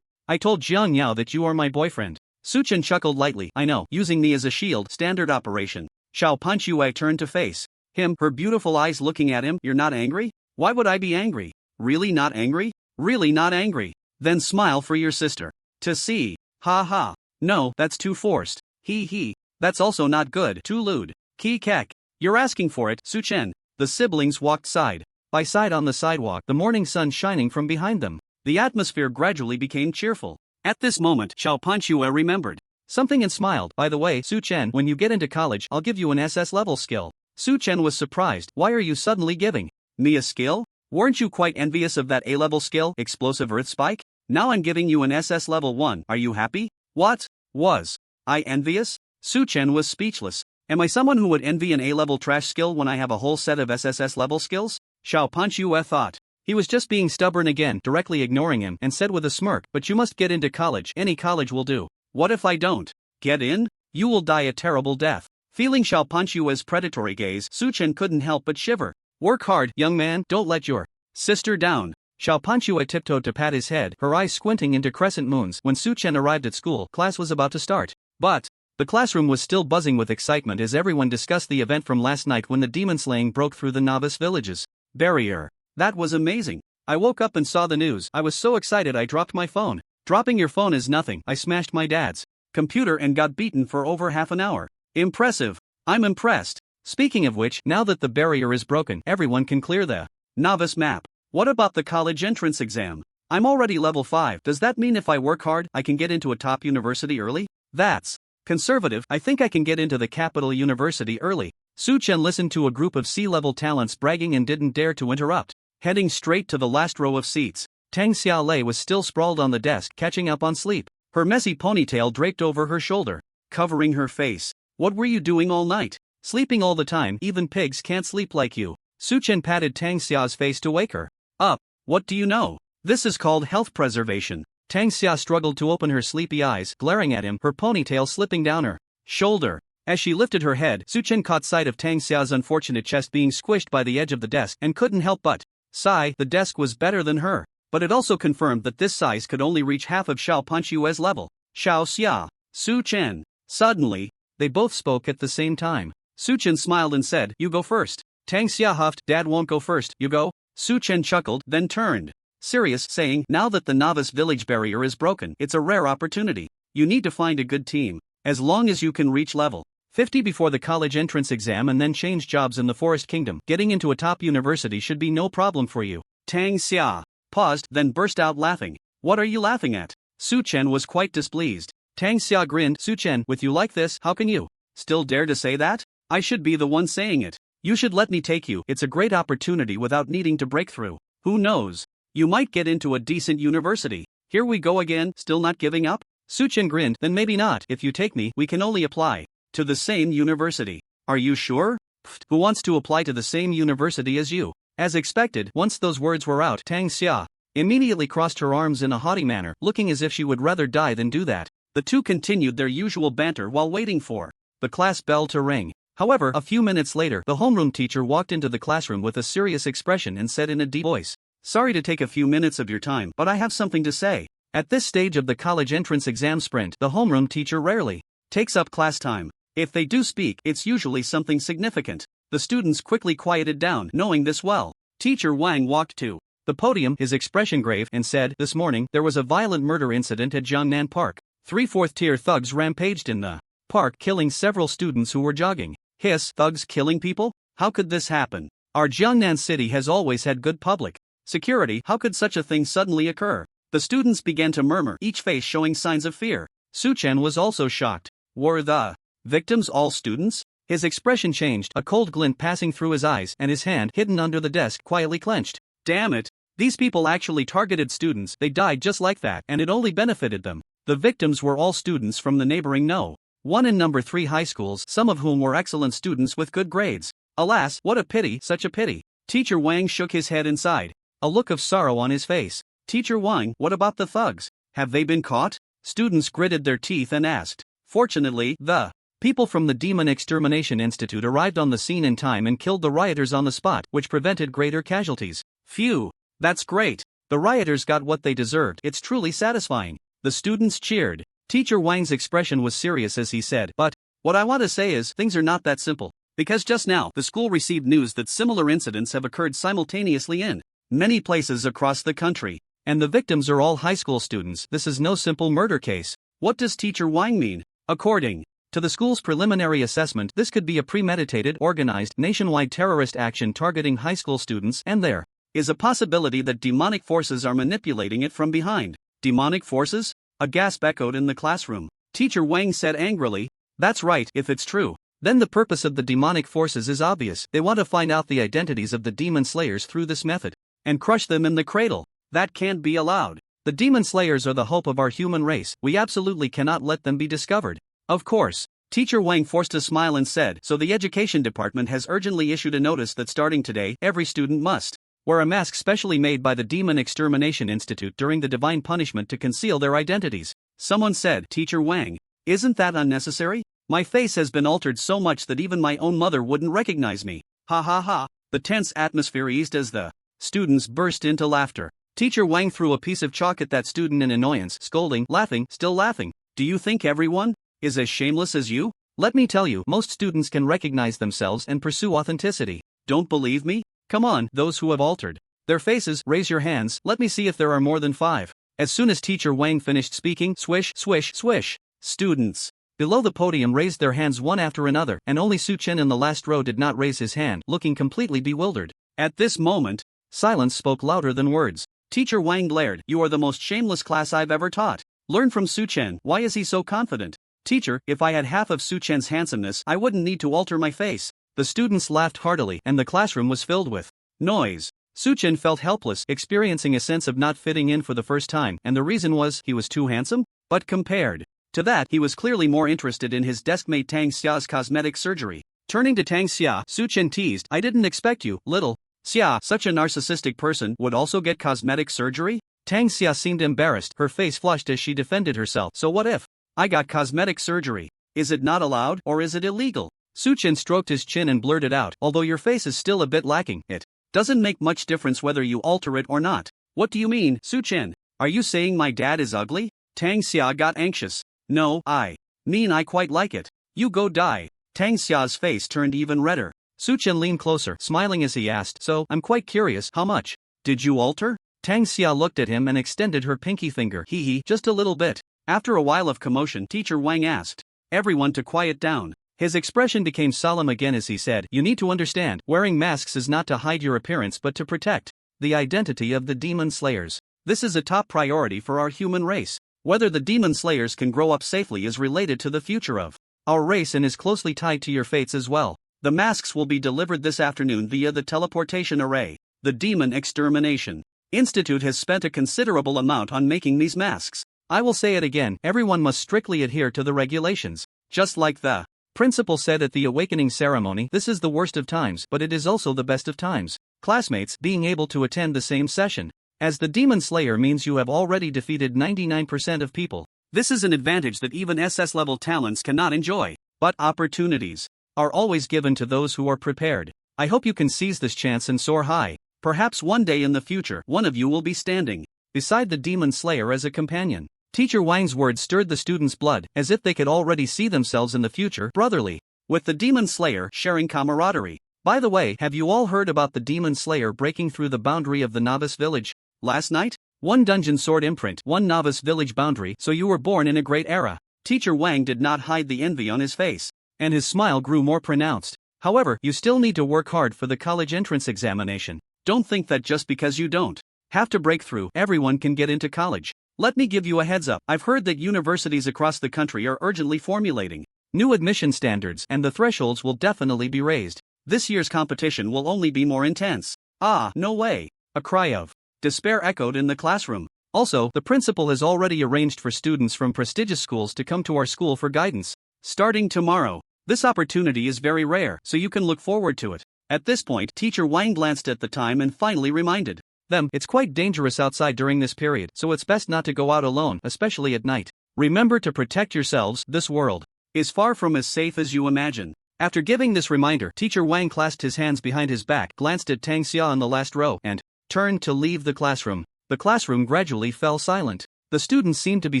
I told Jiang Yao that you are my boyfriend. Su Chen chuckled lightly, I know, using me as a shield, standard operation. Xiao Panchue turned to face him, her beautiful eyes looking at him. You're not angry? Why would I be angry? Really not angry? Really not angry? Then smile for your sister to see. Ha ha. No, that's too forced. He. That's also not good. Too lewd. Ki kek. You're asking for it, Su Chen. The siblings walked side by side on the sidewalk, the morning sun shining from behind them. The atmosphere gradually became cheerful. At this moment, Xiao Panchue remembered something and smiled. By the way, Su Chen, when you get into college, I'll give you an SS level skill. Su Chen was surprised. Why are you suddenly giving me a skill? Weren't you quite envious of that A-level skill, Explosive Earth Spike? Now I'm giving you an SS level 1. Are you happy? What? Was I envious? Su Chen was speechless. Am I someone who would envy an A-level trash skill when I have a whole set of SSS level skills? Xiao Panchue thought. He was just being stubborn again, directly ignoring him, and said with a smirk, but you must get into college. Any college will do. What if I don't get in? You will die a terrible death. Feeling Xiao Panchue's predatory gaze, Su Chen couldn't help but shiver. Work hard, young man, don't let your sister down. Xiao Panchue tiptoed to pat his head, her eyes squinting into crescent moons. When Su Chen arrived at school, class was about to start. But the classroom was still buzzing with excitement as everyone discussed the event from last night when the demon slaying broke through the novice village's barrier. That was amazing. I woke up and saw the news. I was so excited I dropped my phone. Dropping your phone is nothing. I smashed my dad's computer and got beaten for over half an hour. Impressive. I'm impressed. Speaking of which, now that the barrier is broken, everyone can clear the novice map. What about the college entrance exam? I'm already level 5. Does that mean if I work hard, I can get into a top university early? That's conservative. I think I can get into the capital university early. Su Chen listened to a group of C-level talents bragging and didn't dare to interrupt. Heading straight to the last row of seats, Tang Xiaolei was still sprawled on the desk, catching up on sleep. Her messy ponytail draped over her shoulder, covering her face. What were you doing all night? Sleeping all the time. Even pigs can't sleep like you. Su Chen patted Tang Xia's face to wake her up. What do you know? This is called health preservation. Tang Xia struggled to open her sleepy eyes, glaring at him, her ponytail slipping down her shoulder. As she lifted her head, Su Chen caught sight of Tang Xia's unfortunate chest being squished by the edge of the desk and couldn't help but sigh. The desk was better than her, but it also confirmed that this size could only reach half of Xiao Panchue's level. Xiao Xia. Su Chen. Suddenly, they both spoke at the same time. Su Chen smiled and said, you go first. Tang Xia huffed, Dad won't go first, you go. Su Chen chuckled, then turned serious, saying, now that the novice village barrier is broken, it's a rare opportunity. You need to find a good team. As long as you can reach level 50 before the college entrance exam and then change jobs in the Forest Kingdom, getting into a top university should be no problem for you. Tang Xia paused, then burst out laughing. What are you laughing at? Su Chen was quite displeased. Tang Xia grinned. Su Chen, with you like this, how can you still dare to say that? I should be the one saying it. You should let me take you. It's a great opportunity without needing to break through. Who knows? You might get into a decent university. Here we go again, still not giving up? Su Chen grinned. Then maybe not. If you take me, we can only apply to the same university. Are you sure? Pfft, who wants to apply to the same university as you? As expected, once those words were out, Tang Xia immediately crossed her arms in a haughty manner, looking as if she would rather die than do that. The two continued their usual banter while waiting for the class bell to ring. However, a few minutes later, the homeroom teacher walked into the classroom with a serious expression and said in a deep voice, "Sorry to take a few minutes of your time, but I have something to say." At this stage of the college entrance exam sprint, the homeroom teacher rarely takes up class time. If they do speak, it's usually something significant. The students quickly quieted down, knowing this well. Teacher Wang walked to the podium, his expression grave, and said, "This morning, there was a violent murder incident at Jiangnan Park. 3 fourth-tier thugs rampaged in the park, killing several students who were jogging." Hiss, thugs killing people? How could this happen? Our Jiangnan city has always had good public security. How could such a thing suddenly occur? The students began to murmur, each face showing signs of fear. Su Chen was also shocked. Were the victims all students? His expression changed, a cold glint passing through his eyes, and his hand, hidden under the desk, quietly clenched. Damn it! These people actually targeted students. They died just like that, and it only benefited them. The victims were all students from the neighboring No. 1 and No. 3 high schools, some of whom were excellent students with good grades. Alas, what a pity, such a pity. Teacher Wang shook his head and sighed, a look of sorrow on his face. Teacher Wang, what about the thugs? Have they been caught? Students gritted their teeth and asked. Fortunately, the people from the Demon Extermination Institute arrived on the scene in time and killed the rioters on the spot, which prevented greater casualties. Phew, that's great. The rioters got what they deserved. It's truly satisfying. The students cheered. Teacher Wang's expression was serious as he said, "But what I want to say is, things are not that simple. Because just now, the school received news that similar incidents have occurred simultaneously in many places across the country. And the victims are all high school students. This is no simple murder case." What does Teacher Wang mean? According to the school's preliminary assessment, this could be a premeditated, organized, nationwide terrorist action targeting high school students, and there is a possibility that demonic forces are manipulating it from behind. Demonic forces? A gasp echoed in the classroom. Teacher Wang said angrily, "That's right, if it's true. Then the purpose of the demonic forces is obvious. They want to find out the identities of the demon slayers through this method, and crush them in the cradle. That can't be allowed. The demon slayers are the hope of our human race. We absolutely cannot let them be discovered." Of course. Teacher Wang forced a smile and said, "So the education department has urgently issued a notice that starting today, every student must wear a mask specially made by the Demon Extermination Institute during the divine punishment to conceal their identities." Someone said, "Teacher Wang, isn't that unnecessary? My face has been altered so much that even my own mother wouldn't recognize me." Ha ha ha. The tense atmosphere eased as the students burst into laughter. Teacher Wang threw a piece of chalk at that student in annoyance, scolding, laughing, still laughing. "Do you think everyone is as shameless as you? Let me tell you, most students can recognize themselves and pursue authenticity. Don't believe me? Come on, those who have altered their faces, raise your hands. Let me see if there are more than 5. As soon as Teacher Wang finished speaking, swish, swish, swish. Students below the podium raised their hands one after another, and only Su Chen in the last row did not raise his hand, looking completely bewildered. At this moment, silence spoke louder than words. Teacher Wang glared, "You are the most shameless class I've ever taught. Learn from Su Chen. Why is he so confident? Teacher, if I had half of Su Chen's handsomeness, I wouldn't need to alter my face." The students laughed heartily, and the classroom was filled with noise. Su Chen felt helpless, experiencing a sense of not fitting in for the first time, and the reason was, he was too handsome? But compared to that, he was clearly more interested in his deskmate Tang Xia's cosmetic surgery. Turning to Tang Xia, Su Chen teased, "I didn't expect you, little Xia, such a narcissistic person, would also get cosmetic surgery?" Tang Xia seemed embarrassed, her face flushed as she defended herself. "So what if I got cosmetic surgery? Is it not allowed, or is it illegal?" Su Chen stroked his chin and blurted out, "Although your face is still a bit lacking, it doesn't make much difference whether you alter it or not." "What do you mean, Su Chen? Are you saying my dad is ugly?" Tang Xia got anxious. "No, I mean I quite like it. You go die." Tang Xia's face turned even redder. Su Chen leaned closer, smiling as he asked, "So, I'm quite curious, how much did you alter?" Tang Xia looked at him and extended her pinky finger. "Hee, just a little bit." After a while of commotion, Teacher Wang asked everyone to quiet down. His expression became solemn again as he said, "You need to understand, wearing masks is not to hide your appearance but to protect the identity of the demon slayers. This is a top priority for our human race. Whether the demon slayers can grow up safely is related to the future of our race and is closely tied to your fates as well. The masks will be delivered this afternoon via the teleportation array. The Demon Extermination Institute has spent a considerable amount on making these masks. I will say it again, everyone must strictly adhere to the regulations. Just like the principal said at the awakening ceremony, this is the worst of times, but it is also the best of times. Classmates, being able to attend the same session as the Demon Slayer means you have already defeated 99% of people. This is an advantage that even SS level talents cannot enjoy. But opportunities are always given to those who are prepared. I hope you can seize this chance and soar high. Perhaps one day in the future, one of you will be standing beside the demon slayer as a companion. Teacher Wang's words stirred the students' blood, as if they could already see themselves in the future brotherly with the demon slayer, sharing camaraderie. By the way, have you all heard about the demon slayer breaking through the boundary of the novice village last night? One dungeon sword imprint, one novice village boundary, so you were born in a great era. Teacher Wang did not hide the envy on his face, and his smile grew more pronounced. However, you still need to work hard for the college entrance examination. Don't think that just because you don't have to break through, everyone can get into college. Let me give you a heads up. I've heard that universities across the country are urgently formulating new admission standards, and the thresholds will definitely be raised. This year's competition will only be more intense. Ah, no way. A cry of despair echoed in the classroom. Also, the principal has already arranged for students from prestigious schools to come to our school for guidance starting tomorrow. This opportunity is very rare, so you can look forward to it. At this point, Teacher Wang glanced at the time and finally reminded them, it's quite dangerous outside during this period, so it's best not to go out alone, especially at night. Remember to protect yourselves. This world is far from as safe as you imagine. After giving this reminder, Teacher Wang clasped his hands behind his back, glanced at Tang Xia on the last row, and turned to leave the classroom. The classroom gradually fell silent. The students seemed to be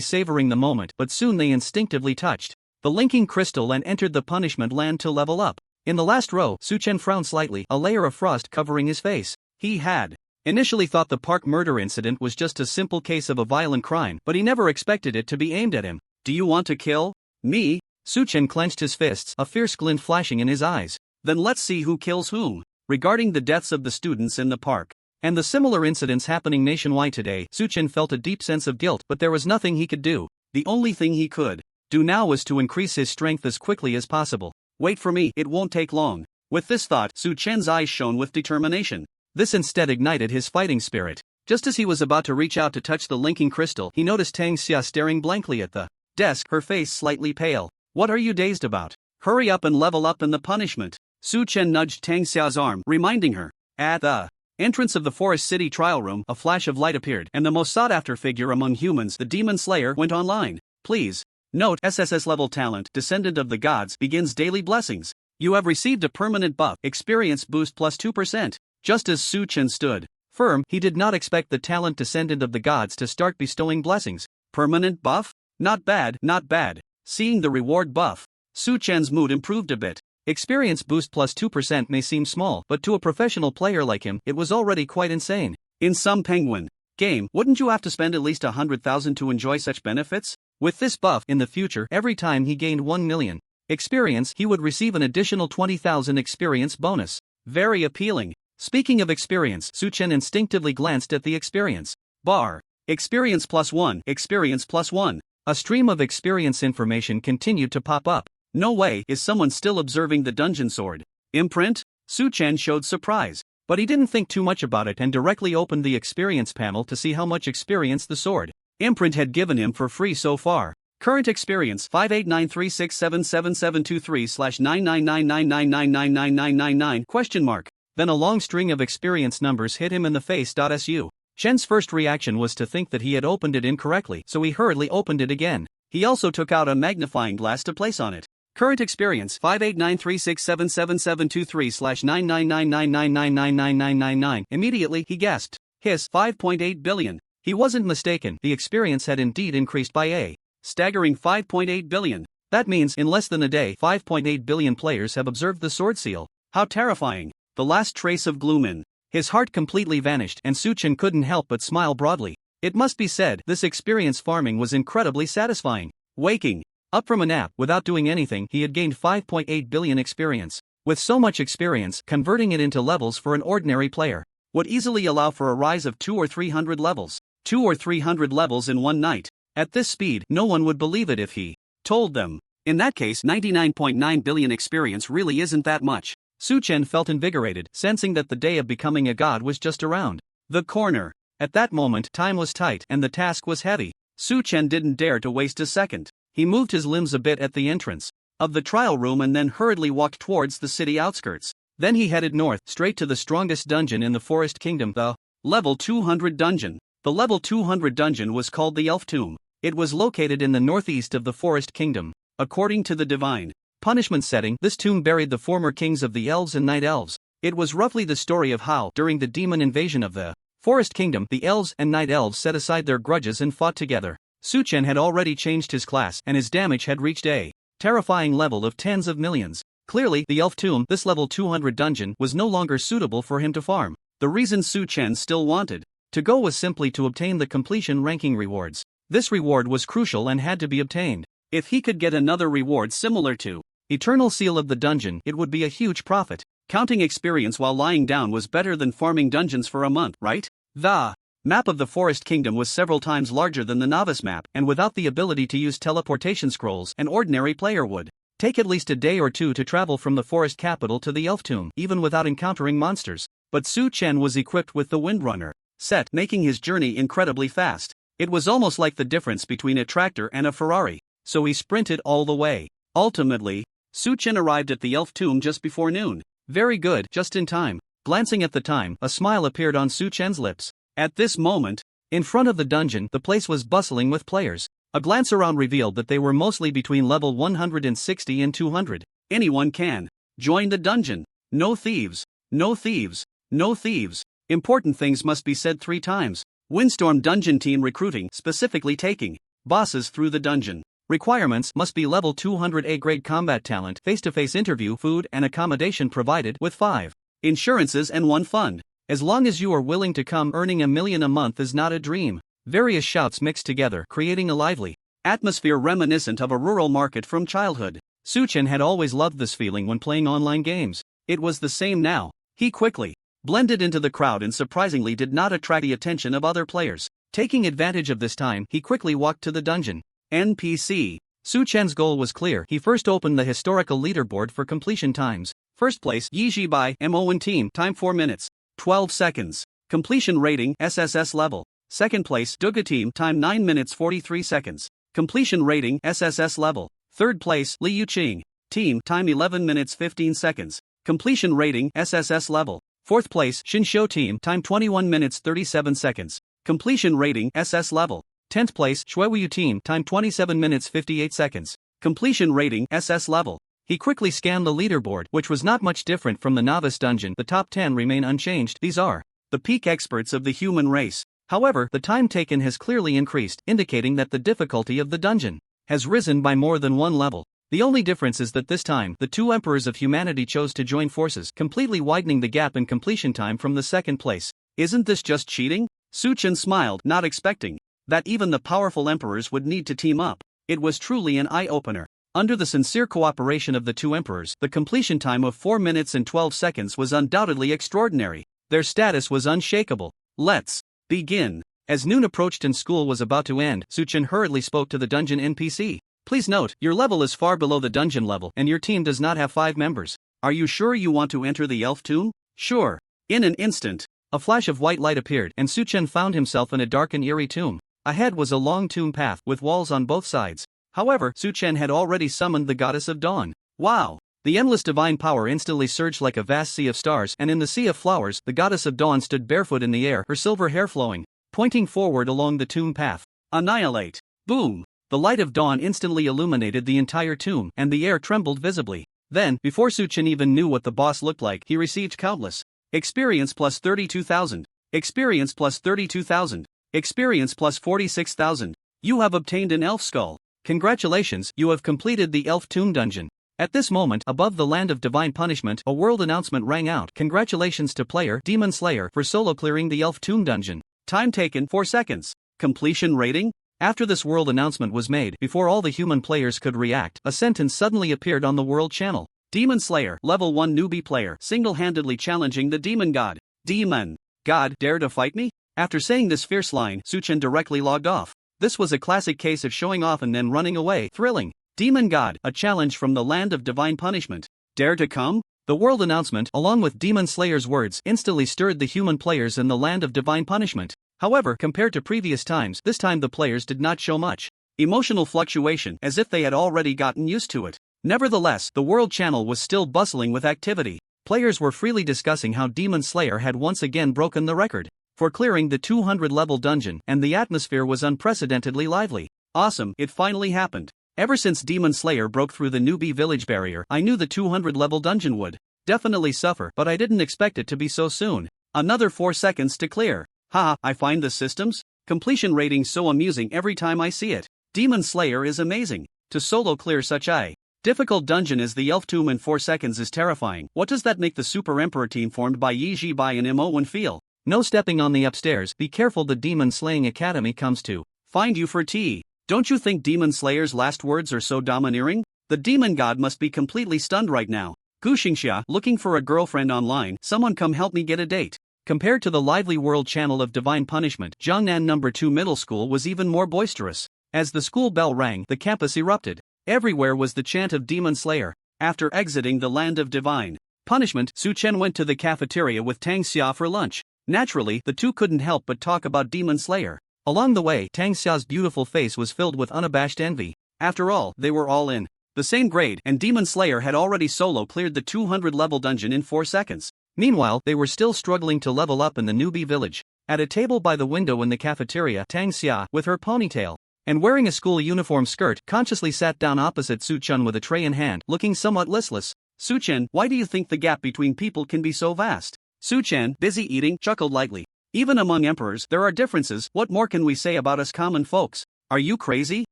savoring the moment, but soon they instinctively touched the linking crystal and entered the punishment land to level up. In the last row, Su Chen frowned slightly, a layer of frost covering his face. He had initially thought the park murder incident was just a simple case of a violent crime, but he never expected it to be aimed at him. Do you want to kill me? Su Chen clenched his fists, a fierce glint flashing in his eyes. Then let's see who kills whom. Regarding the deaths of the students in the park and the similar incidents happening nationwide today, Su Chen felt a deep sense of guilt, but there was nothing he could do. The only thing he could do now was to increase his strength as quickly as possible. Wait for me, it won't take long. With this thought, Su Chen's eyes shone with determination. This instead ignited his fighting spirit. Just as he was about to reach out to touch the linking crystal, he noticed Tang Xia staring blankly at the desk, her face slightly pale. What are you dazed about? Hurry up and level up in the punishment. Su Chen nudged Tang Xia's arm, reminding her. At the entrance of the Forest City trial room, a flash of light appeared, and the most sought-after figure among humans, the Demon Slayer, went online. Please note, SSS level talent, Descendant of the Gods, begins daily blessings. You have received a permanent buff, experience boost plus 2%. Just as Su Chen stood firm, he did not expect the talent Descendant of the Gods to start bestowing blessings. Permanent buff? Not bad, not bad. Seeing the reward buff, Su Chen's mood improved a bit. Experience boost plus 2% may seem small, but to a professional player like him, it was already quite insane. In some penguin game, wouldn't you have to spend at least 100,000 to enjoy such benefits? With this buff, in the future, every time he gained 1 million experience, he would receive an additional 20,000 experience bonus. Very appealing. Speaking of experience, Su Chen instinctively glanced at the experience bar. Experience plus 1, experience plus 1. A stream of experience information continued to pop up. No way, is someone still observing the dungeon sword imprint? Su Chen showed surprise, but he didn't think too much about it and directly opened the experience panel to see how much experience the sword imprint had given him for free so far. Current experience 589367723/99999999999 question mark. Then a long string of experience numbers hit him in the face. Su Chen's first reaction was to think that he had opened it incorrectly, so he hurriedly opened it again. He also took out a magnifying glass to place on it. Current experience 589367723/99999999999. Immediately, he gasped. Hiss, 5.8 billion. He wasn't mistaken, the experience had indeed increased by a staggering 5.8 billion. That means, in less than a day, 5.8 billion players have observed the sword seal. How terrifying. The last trace of gloom in his heart completely vanished, and Su Chen couldn't help but smile broadly. It must be said, this experience farming was incredibly satisfying. Waking up from a nap, without doing anything, he had gained 5.8 billion experience. With so much experience, converting it into levels for an ordinary player would easily allow for a rise of 200 or 300 levels. 200 or 300 levels in one night. At this speed, no one would believe it if he told them. In that case, 99.9 billion experience really isn't that much. Su Chen felt invigorated, sensing that the day of becoming a god was just around the corner. At that moment, time was tight and the task was heavy. Su Chen didn't dare to waste a second. He moved his limbs a bit at the entrance of the trial room and then hurriedly walked towards the city outskirts. Then he headed north, straight to the strongest dungeon in the Forest Kingdom, the level 200 dungeon. The level 200 dungeon was called the Elf Tomb. It was located in the northeast of the Forest Kingdom. According to the divine punishment setting, this tomb buried the former kings of the elves and night elves. It was roughly the story of how, during the demon invasion of the Forest Kingdom, the elves and night elves set aside their grudges and fought together. Suchen had already changed his class and his damage had reached a terrifying level of tens of millions. Clearly, the elf tomb, this level 200 dungeon, was no longer suitable for him to farm. The reason Suchen still wanted to go was simply to obtain the completion ranking rewards. This reward was crucial and had to be obtained. If he could get another reward similar to Eternal Seal of the Dungeon, it would be a huge profit. Counting experience while lying down was better than farming dungeons for a month, right? The map of the Forest Kingdom was several times larger than the novice map, and without the ability to use teleportation scrolls, an ordinary player would take at least a day or two to travel from the forest capital to the elf tomb, even without encountering monsters. But Su Chen was equipped with the Windrunner set, making his journey incredibly fast. It was almost like the difference between a tractor and a Ferrari, so he sprinted all the way. Ultimately, Su Chen arrived at the elf tomb just before noon. Very good, just in time. Glancing at the time, a smile appeared on Su Chen's lips. At this moment, in front of the dungeon, the place was bustling with players. A glance around revealed that they were mostly between level 160 and 200. Anyone can join the dungeon. No thieves. No thieves. No thieves. Important things must be said 3 times. Windstorm Dungeon Team recruiting, specifically taking bosses through the dungeon. Requirements must be level 200 A-grade combat talent, face-to-face interview, food and accommodation provided with 5 insurances and 1 fund. As long as you are willing to come, earning $1 million a month is not a dream. Various shouts mixed together, creating a lively atmosphere reminiscent of a rural market from childhood. Suchen had always loved this feeling when playing online games. It was the same now. He quickly blended into the crowd and surprisingly did not attract the attention of other players. Taking advantage of this time, he quickly walked to the dungeon. NPC. Suchen's goal was clear. He first opened the historical leaderboard for completion times. First place, Yi Bai MON team, time 4 minutes, 12 seconds. Completion rating, SSS level. Second place, Duga team, time 9 minutes 43 seconds. Completion rating, SSS level. Third place, Li Yuqing team, time 11 minutes 15 seconds. Completion rating, SSS level. Fourth place, Shinshou team, time 21 minutes 37 seconds. Completion rating, SS level. 10th place, Shuiwu team, time 27 minutes 58 seconds. Completion rating, SS level. He quickly scanned the leaderboard, which was not much different from the novice dungeon. The top 10 remain unchanged. These are the peak experts of the human race. However, the time taken has clearly increased, indicating that the difficulty of the dungeon has risen by more than 1 level. The only difference is that this time, the 2 emperors of humanity chose to join forces, completely widening the gap in completion time from the second place. Isn't this just cheating? Suchen smiled, not expecting that even the powerful emperors would need to team up. It was truly an eye-opener. Under the sincere cooperation of the 2 emperors, the completion time of 4 minutes and 12 seconds was undoubtedly extraordinary. Their status was unshakable. Let's begin. As noon approached and school was about to end, Suchen hurriedly spoke to the dungeon NPC. Please note, your level is far below the dungeon level, and your team does not have 5 members. Are you sure you want to enter the elf tomb? Sure. In an instant, a flash of white light appeared, and Suchen found himself in a dark and eerie tomb. Ahead was a long tomb path, with walls on both sides. However, Suchen had already summoned the goddess of dawn. Wow! The endless divine power instantly surged like a vast sea of stars, and in the sea of flowers, the goddess of dawn stood barefoot in the air, her silver hair flowing, pointing forward along the tomb path. Annihilate! Boom! The light of dawn instantly illuminated the entire tomb, and the air trembled visibly. Then, before Suchen even knew what the boss looked like, he received countless experience plus 32,000, experience plus 32,000, experience plus 46,000. You have obtained an elf skull. Congratulations, you have completed the elf tomb dungeon. At this moment, above the land of divine punishment, a world announcement rang out. Congratulations to player Demon Slayer for solo clearing the elf tomb dungeon. Time taken 4 seconds. Completion rating? After this world announcement was made, before all the human players could react, a sentence suddenly appeared on the world channel. Demon Slayer, level 1 newbie player, single-handedly challenging the demon god. Demon god, dare to fight me? After saying this fierce line, Suchen directly logged off. This was a classic case of showing off and then running away. Thrilling. Demon god, a challenge from the land of divine punishment. Dare to come? The world announcement, along with Demon Slayer's words, instantly stirred the human players in the land of divine punishment. However, compared to previous times, this time the players did not show much emotional fluctuation, as if they had already gotten used to it. Nevertheless, the world channel was still bustling with activity. Players were freely discussing how Demon Slayer had once again broken the record for clearing the 200-level dungeon, and the atmosphere was unprecedentedly lively. Awesome, it finally happened. Ever since Demon Slayer broke through the newbie village barrier, I knew the 200-level dungeon would definitely suffer, but I didn't expect it to be so soon. Another 4 seconds to clear. Haha, I find the system's completion rating so amusing every time I see it. Demon Slayer is amazing. To solo clear such a difficult dungeon as the Elf Tomb in 4 seconds is terrifying. What does that make the Super Emperor team formed by Yi Jibai and Mo1 feel? No stepping on the upstairs, be careful, the Demon Slaying Academy comes to find you for tea. Don't you think Demon Slayer's last words are so domineering? The demon god must be completely stunned right now. Guxingxia, looking for a girlfriend online, someone come help me get a date. Compared to the lively world channel of Divine Punishment, Jiangnan No. 2 Middle School was even more boisterous. As the school bell rang, the campus erupted. Everywhere was the chant of Demon Slayer. After exiting the land of Divine Punishment, Su Chen went to the cafeteria with Tang Xia for lunch. Naturally, the two couldn't help but talk about Demon Slayer. Along the way, Tang Xia's beautiful face was filled with unabashed envy. After all, they were all in the same grade, and Demon Slayer had already solo cleared the 200-level dungeon in 4 seconds. Meanwhile, they were still struggling to level up in the newbie village. At a table by the window in the cafeteria, Tang Xia, with her ponytail and wearing a school uniform skirt, consciously sat down opposite Su Chen with a tray in hand, looking somewhat listless. Su Chen, why do you think the gap between people can be so vast? Su Chen, busy eating, chuckled lightly. Even among emperors, there are differences. What more can we say about us common folks? Are you crazy?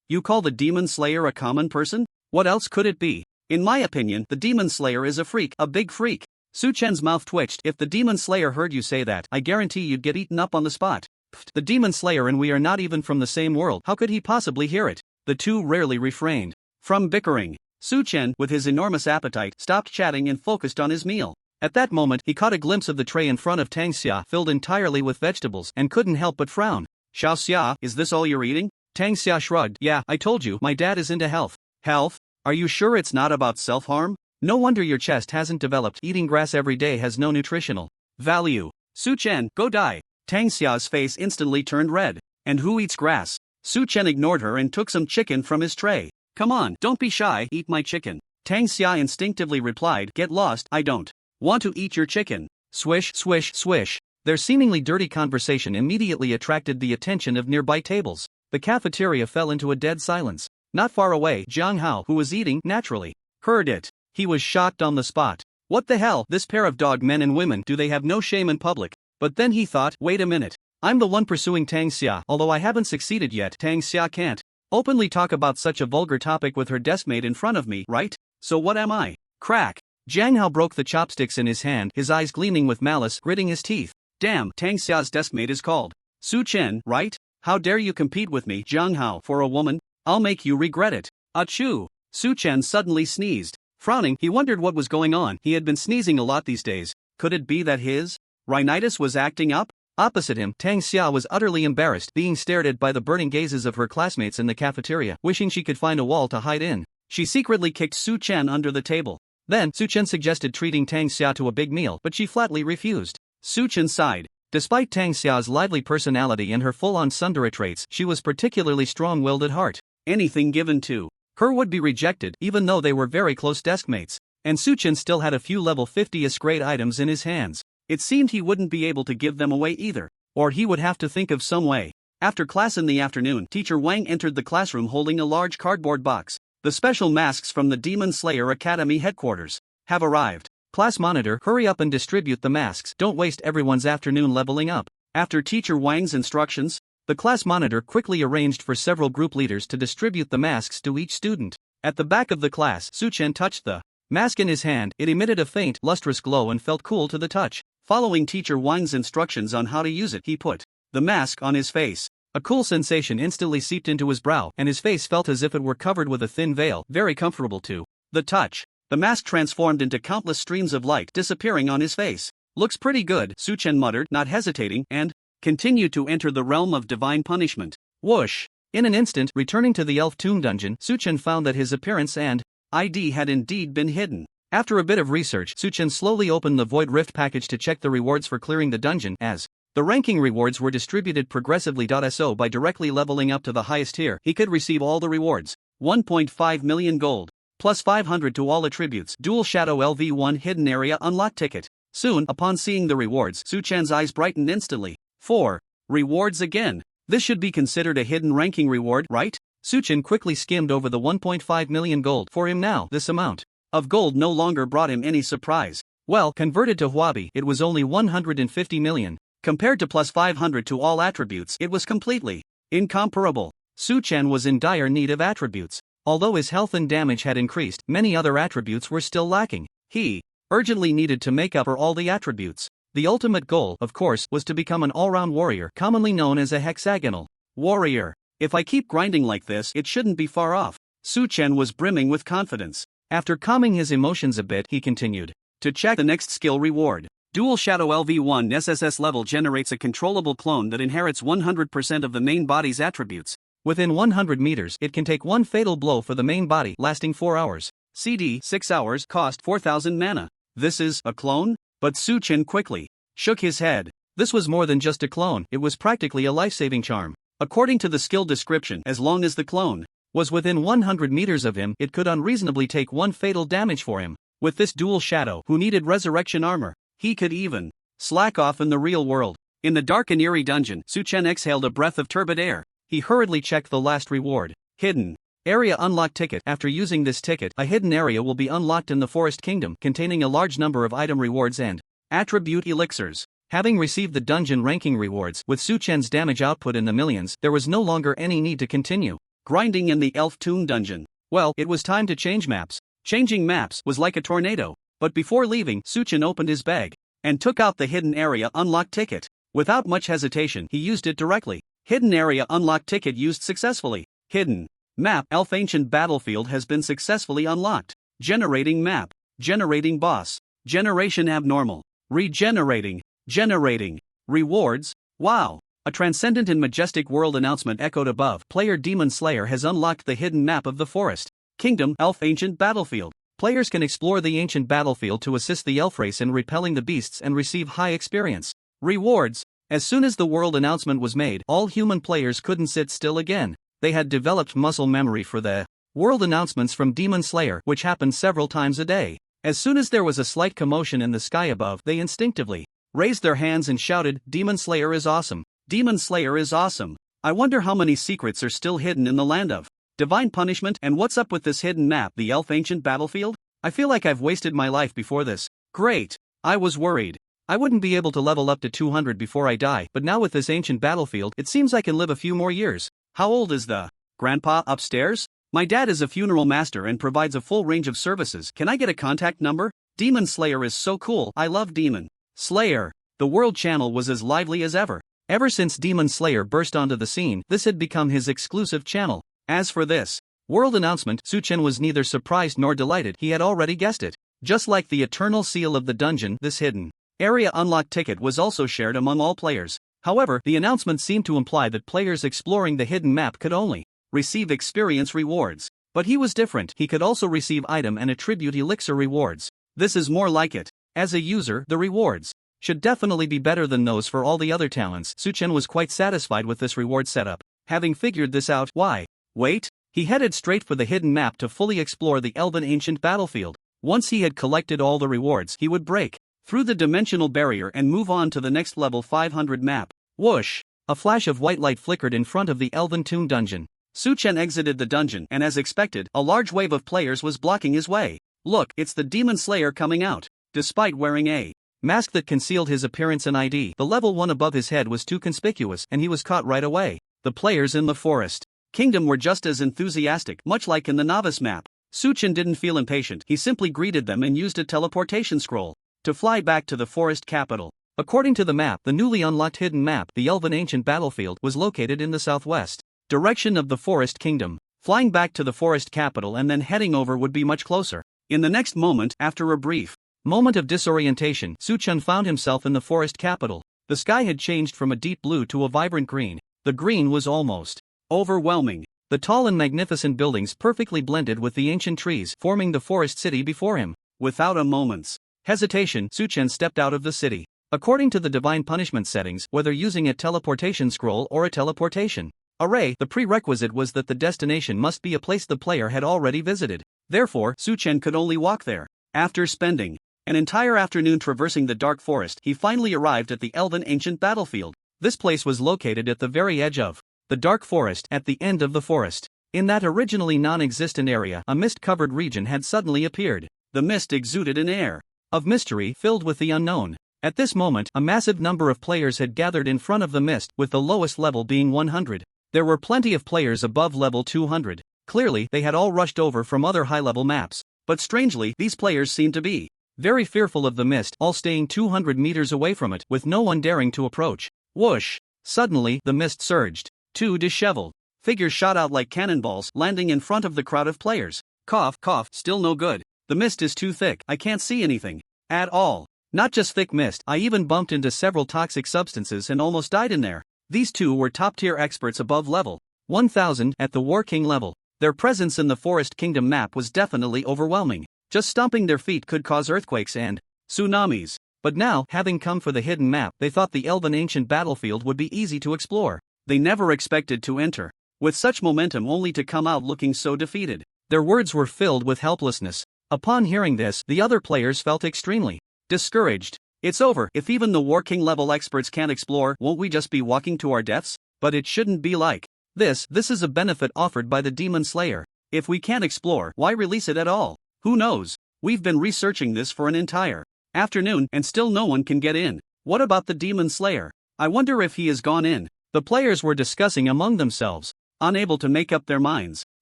You call the Demon Slayer a common person? What else could it be? In my opinion, the Demon Slayer is a freak, a big freak. Su Chen's mouth twitched. If the Demon Slayer heard you say that, I guarantee you'd get eaten up on the spot. Pfft, the Demon Slayer and we are not even from the same world. How could he possibly hear it? The two rarely refrained from bickering. Su Chen, with his enormous appetite, stopped chatting and focused on his meal. At that moment, he caught a glimpse of the tray in front of Tang Xia, filled entirely with vegetables, and couldn't help but frown. Xiao Xia, is this all you're eating? Tang Xia shrugged. Yeah, I told you, my dad is into health. Health? Are you sure it's not about self-harm? No wonder your chest hasn't developed. Eating grass every day has no nutritional value. Su Chen, go die. Tang Xia's face instantly turned red. And who eats grass? Su Chen ignored her and took some chicken from his tray. Come on, don't be shy, eat my chicken. Tang Xia instinctively replied, get lost, I don't want to eat your chicken. Swish, swish, swish. Their seemingly dirty conversation immediately attracted the attention of nearby tables. The cafeteria fell into a dead silence. Not far away, Zhang Hao, who was eating, naturally heard it. He was shocked on the spot. What the hell, this pair of dog men and women, do they have no shame in public? But then he thought, wait a minute. I'm the one pursuing Tang Xia, although I haven't succeeded yet. Tang Xia can't openly talk about such a vulgar topic with her deskmate in front of me, right? So what am I? Crack. Zhang Hao broke the chopsticks in his hand, his eyes gleaming with malice, gritting his teeth. Damn, Tang Xia's deskmate is called Su Chen, right? How dare you compete with me, Zhang Hao, for a woman? I'll make you regret it. Achoo! Su Chen suddenly sneezed. Frowning, he wondered what was going on. He had been sneezing a lot these days. Could it be that his rhinitis was acting up? Opposite him, Tang Xia was utterly embarrassed, being stared at by the burning gazes of her classmates in the cafeteria, wishing she could find a wall to hide in. She secretly kicked Su Chen under the table. Then, Su Chen suggested treating Tang Xia to a big meal, but she flatly refused. Su Chen sighed. Despite Tang Xia's lively personality and her full-on tsundere traits, she was particularly strong-willed at heart. Anything given to her would be rejected, even though they were very close deskmates. And Su Chen still had a few level 50th grade items in his hands. It seemed he wouldn't be able to give them away either. Or he would have to think of some way. After class in the afternoon, Teacher Wang entered the classroom holding a large cardboard box. The special masks from the Demon Slayer Academy headquarters have arrived. Class monitor, hurry up and distribute the masks. Don't waste everyone's afternoon leveling up. After Teacher Wang's instructions, the class monitor quickly arranged for several group leaders to distribute the masks to each student. At the back of the class, Su Chen touched the mask in his hand. It emitted a faint, lustrous glow and felt cool to the touch. Following Teacher Wang's instructions on how to use it, he put the mask on his face. A cool sensation instantly seeped into his brow, and his face felt as if it were covered with a thin veil, very comfortable to the touch. The mask transformed into countless streams of light, disappearing on his face. Looks pretty good, Su Chen muttered, not hesitating, and continued to enter the realm of divine punishment. Whoosh! In an instant, returning to the Elf Tomb dungeon, Su Chen found that his appearance and ID had indeed been hidden. After a bit of research, Su Chen slowly opened the Void Rift package to check the rewards for clearing the dungeon, as the ranking rewards were distributed progressively. So by directly leveling up to the highest tier, he could receive all the rewards. 1.5 million gold. Plus 500 to all attributes. Dual Shadow LV1 Hidden Area Unlock Ticket. Soon, upon seeing the rewards, Su Chen's eyes brightened instantly. 4. Rewards again. This should be considered a hidden ranking reward, right? Suchen quickly skimmed over the 1.5 million gold for him now. This amount of gold no longer brought him any surprise. Well, converted to Huabi, it was only 150 million. Compared to plus 500 to all attributes, it was completely incomparable. Suchen was in dire need of attributes. Although his health and damage had increased, many other attributes were still lacking. He urgently needed to make up for all the attributes. The ultimate goal, of course, was to become an all-round warrior, commonly known as a hexagonal warrior. If I keep grinding like this, it shouldn't be far off. Suchen was brimming with confidence. After calming his emotions a bit, he continued to check the next skill reward. Dual Shadow LV1 SSS level generates a controllable clone that inherits 100% of the main body's attributes. Within 100 meters, it can take one fatal blow for the main body, lasting 4 hours. CD 6 hours, cost 4000 mana. This is a clone? But Suchen quickly shook his head. This was more than just a clone, it was practically a life-saving charm. According to the skill description, as long as the clone was within 100 meters of him, it could unreasonably take one fatal damage for him. With this dual shadow, who needed resurrection armor, he could even slack off in the real world. In the dark and eerie dungeon, Suchen exhaled a breath of turbid air. He hurriedly checked the last reward. Hidden Area Unlock Ticket. After using this ticket, a hidden area will be unlocked in the Forest Kingdom, containing a large number of item rewards and attribute elixirs. Having received the dungeon ranking rewards, with Suchen's damage output in the millions, there was no longer any need to continue grinding in the Elf Tomb dungeon. Well, it was time to change maps. Changing maps was like a tornado. But before leaving, Suchen opened his bag and took out the Hidden Area Unlock Ticket. Without much hesitation, he used it directly. Hidden Area Unlock Ticket used successfully. Hidden Map Elf Ancient Battlefield has been successfully unlocked. Generating map. Generating boss. Generation abnormal. Regenerating. Generating. Rewards. Wow. A transcendent and majestic world announcement echoed above. Player Demon Slayer has unlocked the hidden map of the Forest Kingdom Elf Ancient Battlefield. Players can explore the ancient battlefield to assist the elf race in repelling the beasts and receive high experience. Rewards. As soon as the world announcement was made, all human players couldn't sit still again. They had developed muscle memory for the world announcements from Demon Slayer, which happened several times a day. As soon as there was a slight commotion in the sky above, they instinctively raised their hands and shouted, "Demon Slayer is awesome! Demon Slayer is awesome! I wonder how many secrets are still hidden in the land of divine punishment, and what's up with this hidden map, the Elf Ancient Battlefield? I feel like I've wasted my life before this. Great! I was worried I wouldn't be able to level up to 200 before I die, but now with this ancient battlefield, it seems I can live a few more years. How old is the grandpa upstairs? My dad is a funeral master and provides a full range of services. Can I get a contact number? Demon Slayer is so cool. I love Demon Slayer." The World Channel was as lively as ever. Ever since Demon Slayer burst onto the scene, this had become his exclusive channel. As for this world announcement, Suchen was neither surprised nor delighted. He had already guessed it. Just like the eternal seal of the dungeon, this hidden area unlock ticket was also shared among all players. However, the announcement seemed to imply that players exploring the hidden map could only receive experience rewards. But he was different. He could also receive item and attribute elixir rewards. This is more like it. As a user, the rewards should definitely be better than those for all the other talents. Suchen was quite satisfied with this reward setup. Having figured this out, why wait? He headed straight for the hidden map to fully explore the Elven Ancient Battlefield. Once he had collected all the rewards, he would break through the dimensional barrier and move on to the next level 500 map. Whoosh! A flash of white light flickered in front of the Elven Tomb dungeon. Suchen exited the dungeon, and as expected, a large wave of players was blocking his way. Look, it's the Demon Slayer coming out. Despite wearing a mask that concealed his appearance and ID, the level 1 above his head was too conspicuous, and he was caught right away. The players in the Forest Kingdom were just as enthusiastic, much like in the novice map. Suchen didn't feel impatient. He simply greeted them and used a teleportation scroll to fly back to the forest capital. According to the map, the newly unlocked hidden map, the Elven Ancient Battlefield, was located in the southwest direction of the Forest Kingdom. Flying back to the forest capital and then heading over would be much closer. In the next moment, after a brief moment of disorientation, Suchen found himself in the forest capital. The sky had changed from a deep blue to a vibrant green. The green was almost overwhelming. The tall and magnificent buildings perfectly blended with the ancient trees, forming the forest city before him. Without a moment's hesitation, Suchen stepped out of the city. According to the divine punishment settings, whether using a teleportation scroll or a teleportation array, the prerequisite was that the destination must be a place the player had already visited. Therefore, Suchen could only walk there. After spending an entire afternoon traversing the dark forest, he finally arrived at the Elven Ancient Battlefield. This place was located at the very edge of the dark forest, at the end of the forest. In that originally non-existent area, a mist-covered region had suddenly appeared. The mist exuded an air of mystery filled with the unknown. At this moment, a massive number of players had gathered in front of the mist, with the lowest level being 100. There were plenty of players above level 200. Clearly, they had all rushed over from other high-level maps. But strangely, these players seemed to be very fearful of the mist, all staying 200 meters away from it, with no one daring to approach. Whoosh! Suddenly, the mist surged. Two disheveled figures shot out like cannonballs, landing in front of the crowd of players. Cough, cough, still no good. The mist is too thick, I can't see anything at all. Not just thick mist, I even bumped into several toxic substances and almost died in there. These two were top-tier experts above level 1000 at the War King level. Their presence in the Forest Kingdom map was definitely overwhelming. Just stomping their feet could cause earthquakes and tsunamis. But now, having come for the hidden map, they thought the Elven Ancient battlefield would be easy to explore. They never expected to enter with such momentum only to come out looking so defeated. Their words were filled with helplessness. Upon hearing this, the other players felt extremely discouraged. It's over, if even the War King level experts can't explore, won't we just be walking to our deaths? But it shouldn't be like this is a benefit offered by the Demon Slayer. If we can't explore, why release it at all? Who knows? We've been researching this for an entire afternoon and still no one can get in. What about the Demon Slayer? I wonder if he has gone in. The players were discussing among themselves, unable to make up their minds.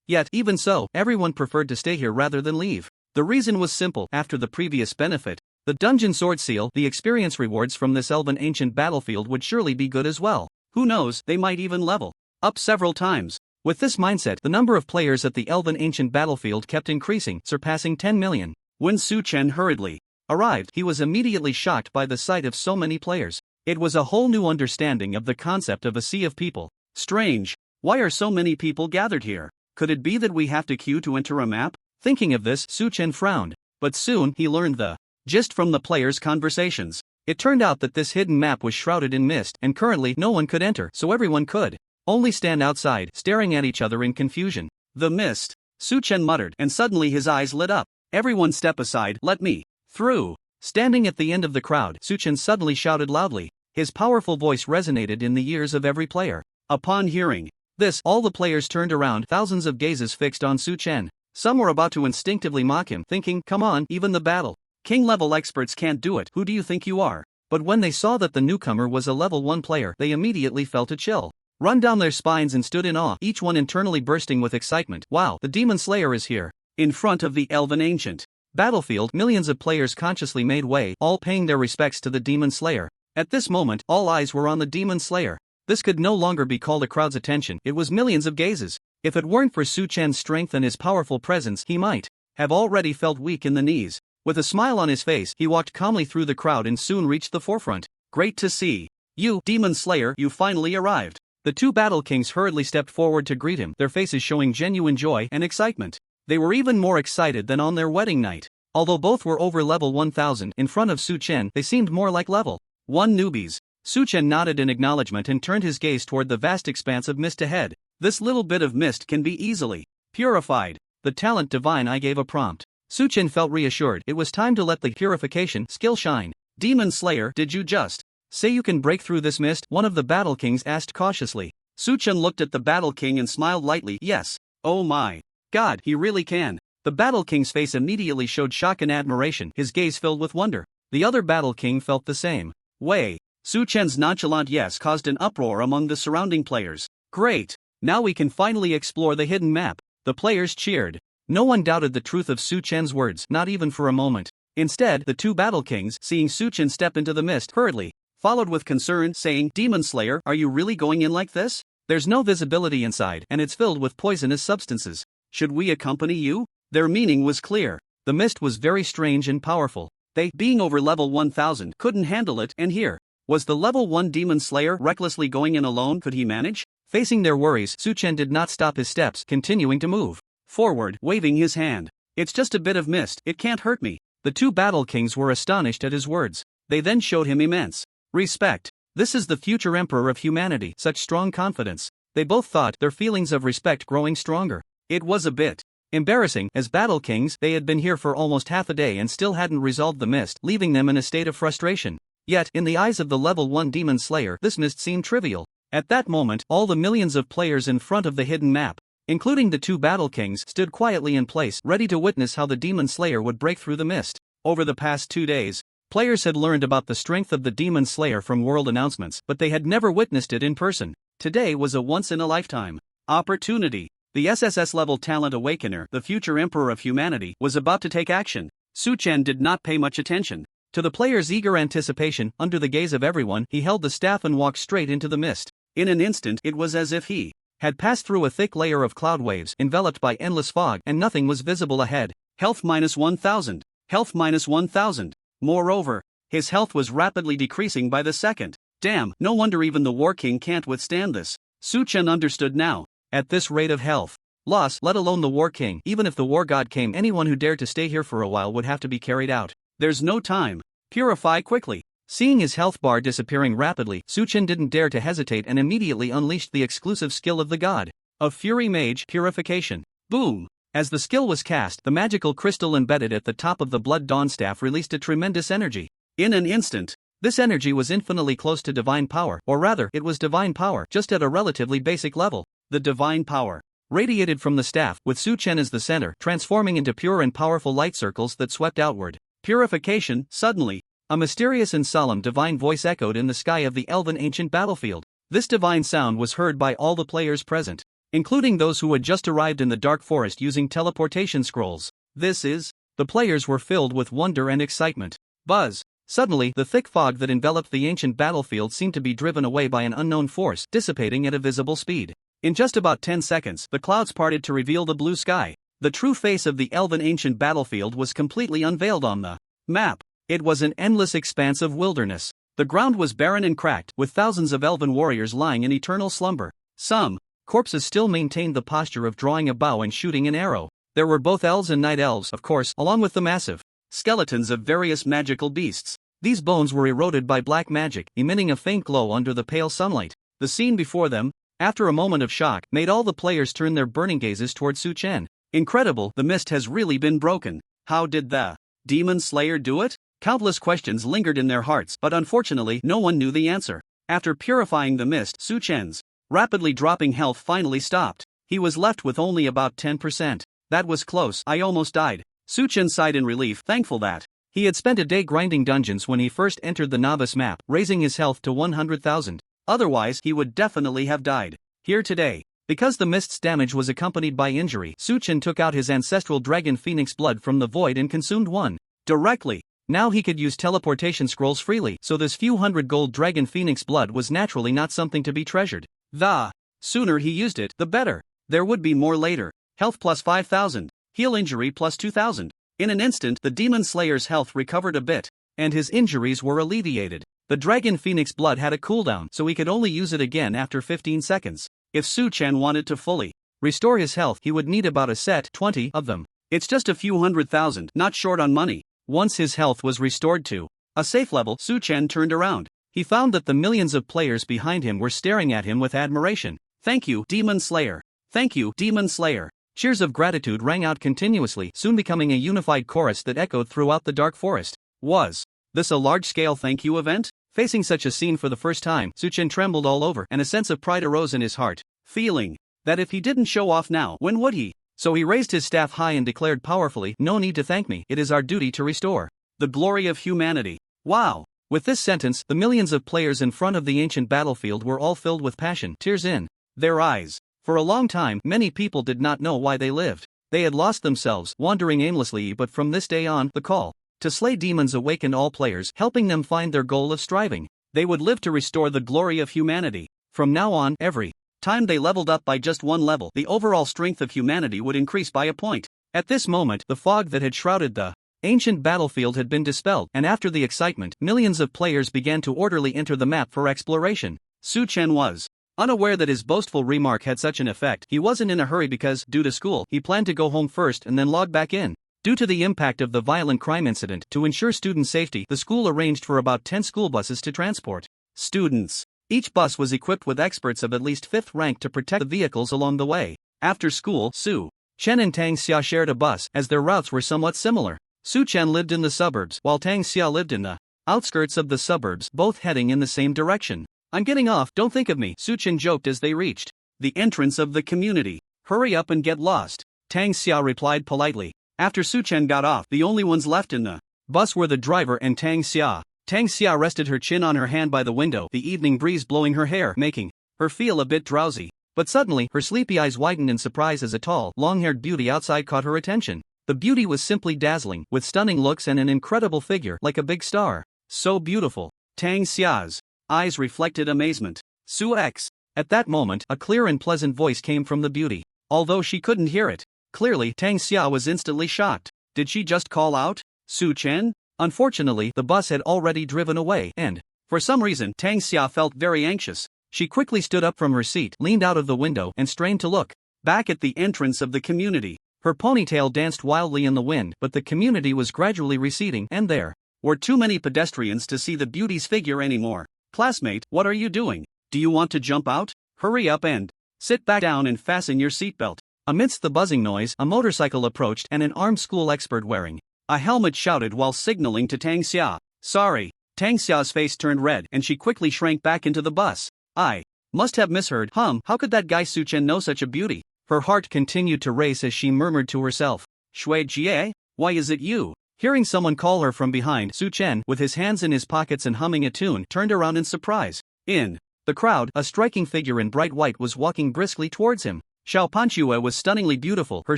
Yet, even so, everyone preferred to stay here rather than leave. The reason was simple. After the previous benefit, the Dungeon Sword Seal, the experience rewards from this Elven Ancient battlefield would surely be good as well. Who knows, they might even level up several times. With this mindset, the number of players at the Elven Ancient battlefield kept increasing, surpassing 10 million. When Su Chen hurriedly arrived, he was immediately shocked by the sight of so many players. It was a whole new understanding of the concept of a sea of people. Strange. Why are so many people gathered here? Could it be that we have to queue to enter a map? Thinking of this, Su Chen frowned. But soon, he learned the gist from the players' conversations. It turned out that this hidden map was shrouded in mist, and currently no one could enter, so everyone could only stand outside, staring at each other in confusion. The mist, Su Chen muttered, and suddenly his eyes lit up. Everyone step aside, let me through. Standing at the end of the crowd, Su Chen suddenly shouted loudly. His powerful voice resonated in the ears of every player. Upon hearing this, all the players turned around, thousands of gazes fixed on Su Chen. Some were about to instinctively mock him, thinking, come on, even the battle King level experts can't do it, who do you think you are? But when they saw that the newcomer was a level 1 player, they immediately felt a chill run down their spines and stood in awe, each one internally bursting with excitement. Wow, the Demon Slayer is here. In front of the Elven Ancient battlefield, millions of players consciously made way, all paying their respects to the Demon Slayer. At this moment, all eyes were on the Demon Slayer. This could no longer be called a crowd's attention, it was millions of gazes. If it weren't for Su Chen's strength and his powerful presence, he might have already felt weak in the knees. With a smile on his face, he walked calmly through the crowd and soon reached the forefront. Great to see you, Demon Slayer, you finally arrived. The two Battle Kings hurriedly stepped forward to greet him, their faces showing genuine joy and excitement. They were even more excited than on their wedding night. Although both were over level 1000, in front of Su Chen, they seemed more like level 1 newbies. Su Chen nodded in acknowledgement and turned his gaze toward the vast expanse of mist ahead. This little bit of mist can be easily purified. The talent divine I gave a prompt. Su Chen felt reassured. It was time to let the purification skill shine. Demon Slayer, did you just say you can break through this mist? One of the Battle Kings asked cautiously. Su Chen looked at the Battle King and smiled lightly. Yes. Oh my God, he really can. The Battle King's face immediately showed shock and admiration, his gaze filled with wonder. The other Battle King felt the same way. Su Chen's nonchalant yes caused an uproar among the surrounding players. Great! Now we can finally explore the hidden map. The players cheered. No one doubted the truth of Su Chen's words, not even for a moment. Instead, the two Battle Kings, seeing Su Chen step into the mist, hurriedly followed with concern, saying, Demon Slayer, are you really going in like this? There's no visibility inside, and it's filled with poisonous substances. Should we accompany you? Their meaning was clear. The mist was very strange and powerful. They, being over level 1000, couldn't handle it, and here was the level 1 Demon Slayer recklessly going in alone. Could he manage? Facing their worries, Su Chen did not stop his steps, continuing to move forward, waving his hand. It's just a bit of mist, it can't hurt me. The two Battle Kings were astonished at his words. They then showed him immense respect. This is the future emperor of humanity, such strong confidence. They both thought, their feelings of respect growing stronger. It was a bit embarrassing. As Battle Kings, they had been here for almost half a day and still hadn't resolved the mist, leaving them in a state of frustration. Yet, in the eyes of the level 1 Demon Slayer, this mist seemed trivial. At that moment, all the millions of players in front of the hidden map including the two battle kings, stood quietly in place, ready to witness how the demon slayer would break through the mist. Over the past 2 days, players had learned about the strength of the demon slayer from world announcements, but they had never witnessed it in person. Today was a once-in-a-lifetime opportunity. The SSS level talent awakener, the future emperor of humanity, was about to take action. Su Chen did not pay much attention to the player's eager anticipation. Under the gaze of everyone, he held the staff and walked straight into the mist. In an instant, it was as if he had passed through a thick layer of cloud waves enveloped by endless fog, and nothing was visible ahead. Health minus 1,000. Health minus 1,000. Moreover, his health was rapidly decreasing by the second. Damn, no wonder even the War King can't withstand this. Su Chen understood now. At this rate of health loss, let alone the War King, even if the War God came, anyone who dared to stay here for a while would have to be carried out. There's no time. Purify quickly. Seeing his health bar disappearing rapidly, Su Chen didn't dare to hesitate and immediately unleashed the exclusive skill of the god of Fury Mage, Purification. Boom! As the skill was cast, the magical crystal embedded at the top of the Blood Dawn staff released a tremendous energy. In an instant, this energy was infinitely close to divine power, or rather, it was divine power, just at a relatively basic level. The divine power radiated from the staff, with Su Chen as the center, transforming into pure and powerful light circles that swept outward. Purification. Suddenly, a mysterious and solemn divine voice echoed in the sky of the elven ancient battlefield. This divine sound was heard by all the players present, including those who had just arrived in the dark forest using teleportation scrolls. This is... The players were filled with wonder and excitement. Buzz! Suddenly, the thick fog that enveloped the ancient battlefield seemed to be driven away by an unknown force, dissipating at a visible speed. In just about 10 seconds, the clouds parted to reveal the blue sky. The true face of the elven ancient battlefield was completely unveiled on the map. It was an endless expanse of wilderness. The ground was barren and cracked, with thousands of elven warriors lying in eternal slumber. Some corpses still maintained the posture of drawing a bow and shooting an arrow. There were both elves and night elves, of course, along with the massive skeletons of various magical beasts. These bones were eroded by black magic, emitting a faint glow under the pale sunlight. The scene before them, after a moment of shock, made all the players turn their burning gazes toward Su Chen. Incredible, the mist has really been broken. How did the Demon Slayer do it? Countless questions lingered in their hearts, but unfortunately no one knew the answer. After purifying the mist, Su Chen's rapidly dropping health finally stopped. He was left with only about 10%. That was close, I almost died. Su Chen sighed in relief, thankful that he had spent a day grinding dungeons when he first entered the novice map, raising his health to 100,000. Otherwise, he would definitely have died. Here today, because the mist's damage was accompanied by injury, Su Chen took out his ancestral dragon phoenix blood from the void and consumed one directly. Now he could use teleportation scrolls freely, so this few hundred gold dragon phoenix blood was naturally not something to be treasured. The sooner he used it, the better. There would be more later. Health plus 5,000. Heal injury plus 2,000. In an instant, the Demon Slayer's health recovered a bit, and his injuries were alleviated. The Dragon Phoenix blood had a cooldown, so he could only use it again after 15 seconds. If Su Chen wanted to fully restore his health, he would need about a set 20 of them. It's just a few 100,000, not short on money. Once his health was restored to a safe level, Su Chen turned around. He found that the millions of players behind him were staring at him with admiration. Thank you, Demon Slayer. Thank you, Demon Slayer. Cheers of gratitude rang out continuously, soon becoming a unified chorus that echoed throughout the dark forest. Was this a large-scale thank you event? Facing such a scene for the first time, Su Chen trembled all over, and a sense of pride arose in his heart, feeling that if he didn't show off now, when would he? So he raised his staff high and declared powerfully, "No need to thank me, it is our duty to restore the glory of humanity." Wow! With this sentence, the millions of players in front of the ancient battlefield were all filled with passion, tears in their eyes. For a long time, many people did not know why they lived. They had lost themselves, wandering aimlessly, but from this day on, the call to slay demons awakened all players, helping them find their goal of striving. They would live to restore the glory of humanity. From now on, every time they leveled up by just one level, the overall strength of humanity would increase by a point. At this moment, the fog that had shrouded the ancient battlefield had been dispelled, and after the excitement, millions of players began to orderly enter the map for exploration. Su Chen was unaware that his boastful remark had such an effect. He wasn't in a hurry because, due to school, he planned to go home first and then log back in. Due to the impact of the violent crime incident, to ensure student safety, the school arranged for about 10 school buses to transport students. Each bus was equipped with experts of at least 5th rank to protect the vehicles along the way. After school, Su Chen and Tang Xia shared a bus, as their routes were somewhat similar. Su Chen lived in the suburbs, while Tang Xia lived in the outskirts of the suburbs, both heading in the same direction. "I'm getting off, don't think of me," Su Chen joked as they reached the entrance of the community. Hurry up and get lost. Tang Xia replied politely. After Su Chen got off, the only ones left in the bus were the driver and Tang Xia. Tang Xia rested her chin on her hand by the window, the evening breeze blowing her hair, making her feel a bit drowsy. But suddenly, her sleepy eyes widened in surprise as a tall, long-haired beauty outside caught her attention. The beauty was simply dazzling, with stunning looks and an incredible figure, like a big star. So beautiful. Tang Xia's eyes reflected amazement. Su X. At that moment, a clear and pleasant voice came from the beauty. Although she couldn't hear it clearly, Tang Xia was instantly shocked. Did she just call out Su Chen? Unfortunately, the bus had already driven away, and for some reason, Tang Xia felt very anxious. She quickly stood up from her seat, leaned out of the window, and strained to look back at the entrance of the community. Her ponytail danced wildly in the wind, but the community was gradually receding, and there were too many pedestrians to see the beauty's figure anymore. Classmate, what are you doing? Do you want to jump out? Hurry up and sit back down and fasten your seatbelt. Amidst the buzzing noise, a motorcycle approached and an armed school expert wearing a helmet shouted while signaling to Tang Xia. Sorry. Tang Xia's face turned red and she quickly shrank back into the bus. I must have misheard. How could that guy Su Chen know such a beauty? Her heart continued to race as she murmured to herself. Shui Jie? Why is it you? Hearing someone call her from behind, Su Chen, with his hands in his pockets and humming a tune, turned around in surprise. In the crowd, a striking figure in bright white was walking briskly towards him. Xiao Panchue was stunningly beautiful, her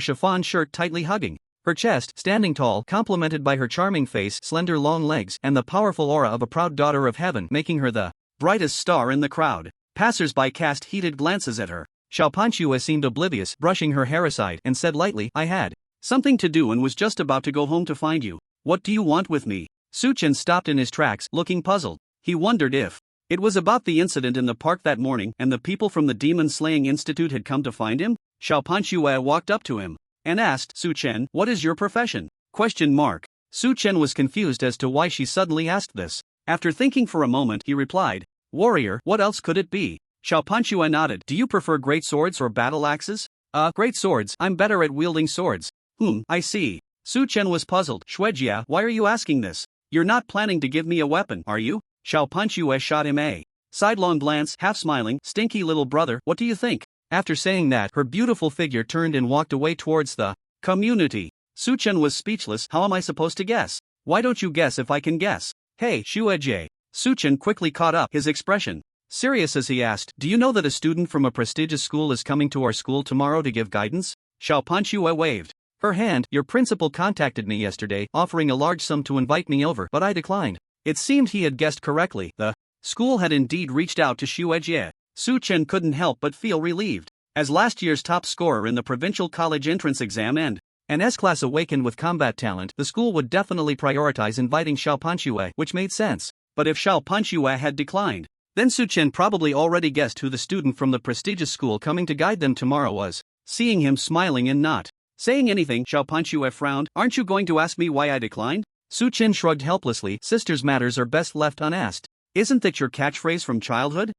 chiffon shirt tightly hugging her chest, standing tall, complemented by her charming face, slender long legs, and the powerful aura of a proud daughter of heaven, making her the brightest star in the crowd. Passers-by cast heated glances at her. Xiao Panchue seemed oblivious, brushing her hair aside, and said lightly, I had something to do and was just about to go home to find you. What do you want with me? Su Chen stopped in his tracks, looking puzzled. He wondered if it was about the incident in the park that morning and the people from the Demon Slaying Institute had come to find him. Xiao Panchue walked up to him and asked, Su Chen, what is your profession? ? Su Chen was confused as to why she suddenly asked this. After thinking for a moment, he replied, Warrior, what else could it be? Xiao Panchue nodded. Do you prefer great swords or battle axes? Great swords. I'm better at wielding swords. I see. Su Chen was puzzled. Shuejia, why are you asking this? You're not planning to give me a weapon, are you? Xiao Panchue shot him a sidelong glance, half smiling. Stinky little brother, what do you think? After saying that, her beautiful figure turned and walked away towards the community. Su Chen was speechless. How am I supposed to guess? Why don't you guess if I can guess? Hey, Shuejie. Su Chen quickly caught up, his expression serious as he asked, do you know that a student from a prestigious school is coming to our school tomorrow to give guidance? Xiao Panchue waved her hand. Your principal contacted me yesterday, offering a large sum to invite me over, but I declined. It seemed he had guessed correctly. The school had indeed reached out to Shuejie. Su Chen couldn't help but feel relieved. As last year's top scorer in the provincial college entrance exam and an S-class awakened with combat talent, the school would definitely prioritize inviting Xiao Panchue, which made sense. But if Xiao Panchue had declined, then Su Chen probably already guessed who the student from the prestigious school coming to guide them tomorrow was. Seeing him smiling and not saying anything, Xiao Panchue frowned. Aren't you going to ask me why I declined? Su Chen shrugged helplessly. Sisters' matters are best left unasked. Isn't that your catchphrase from childhood?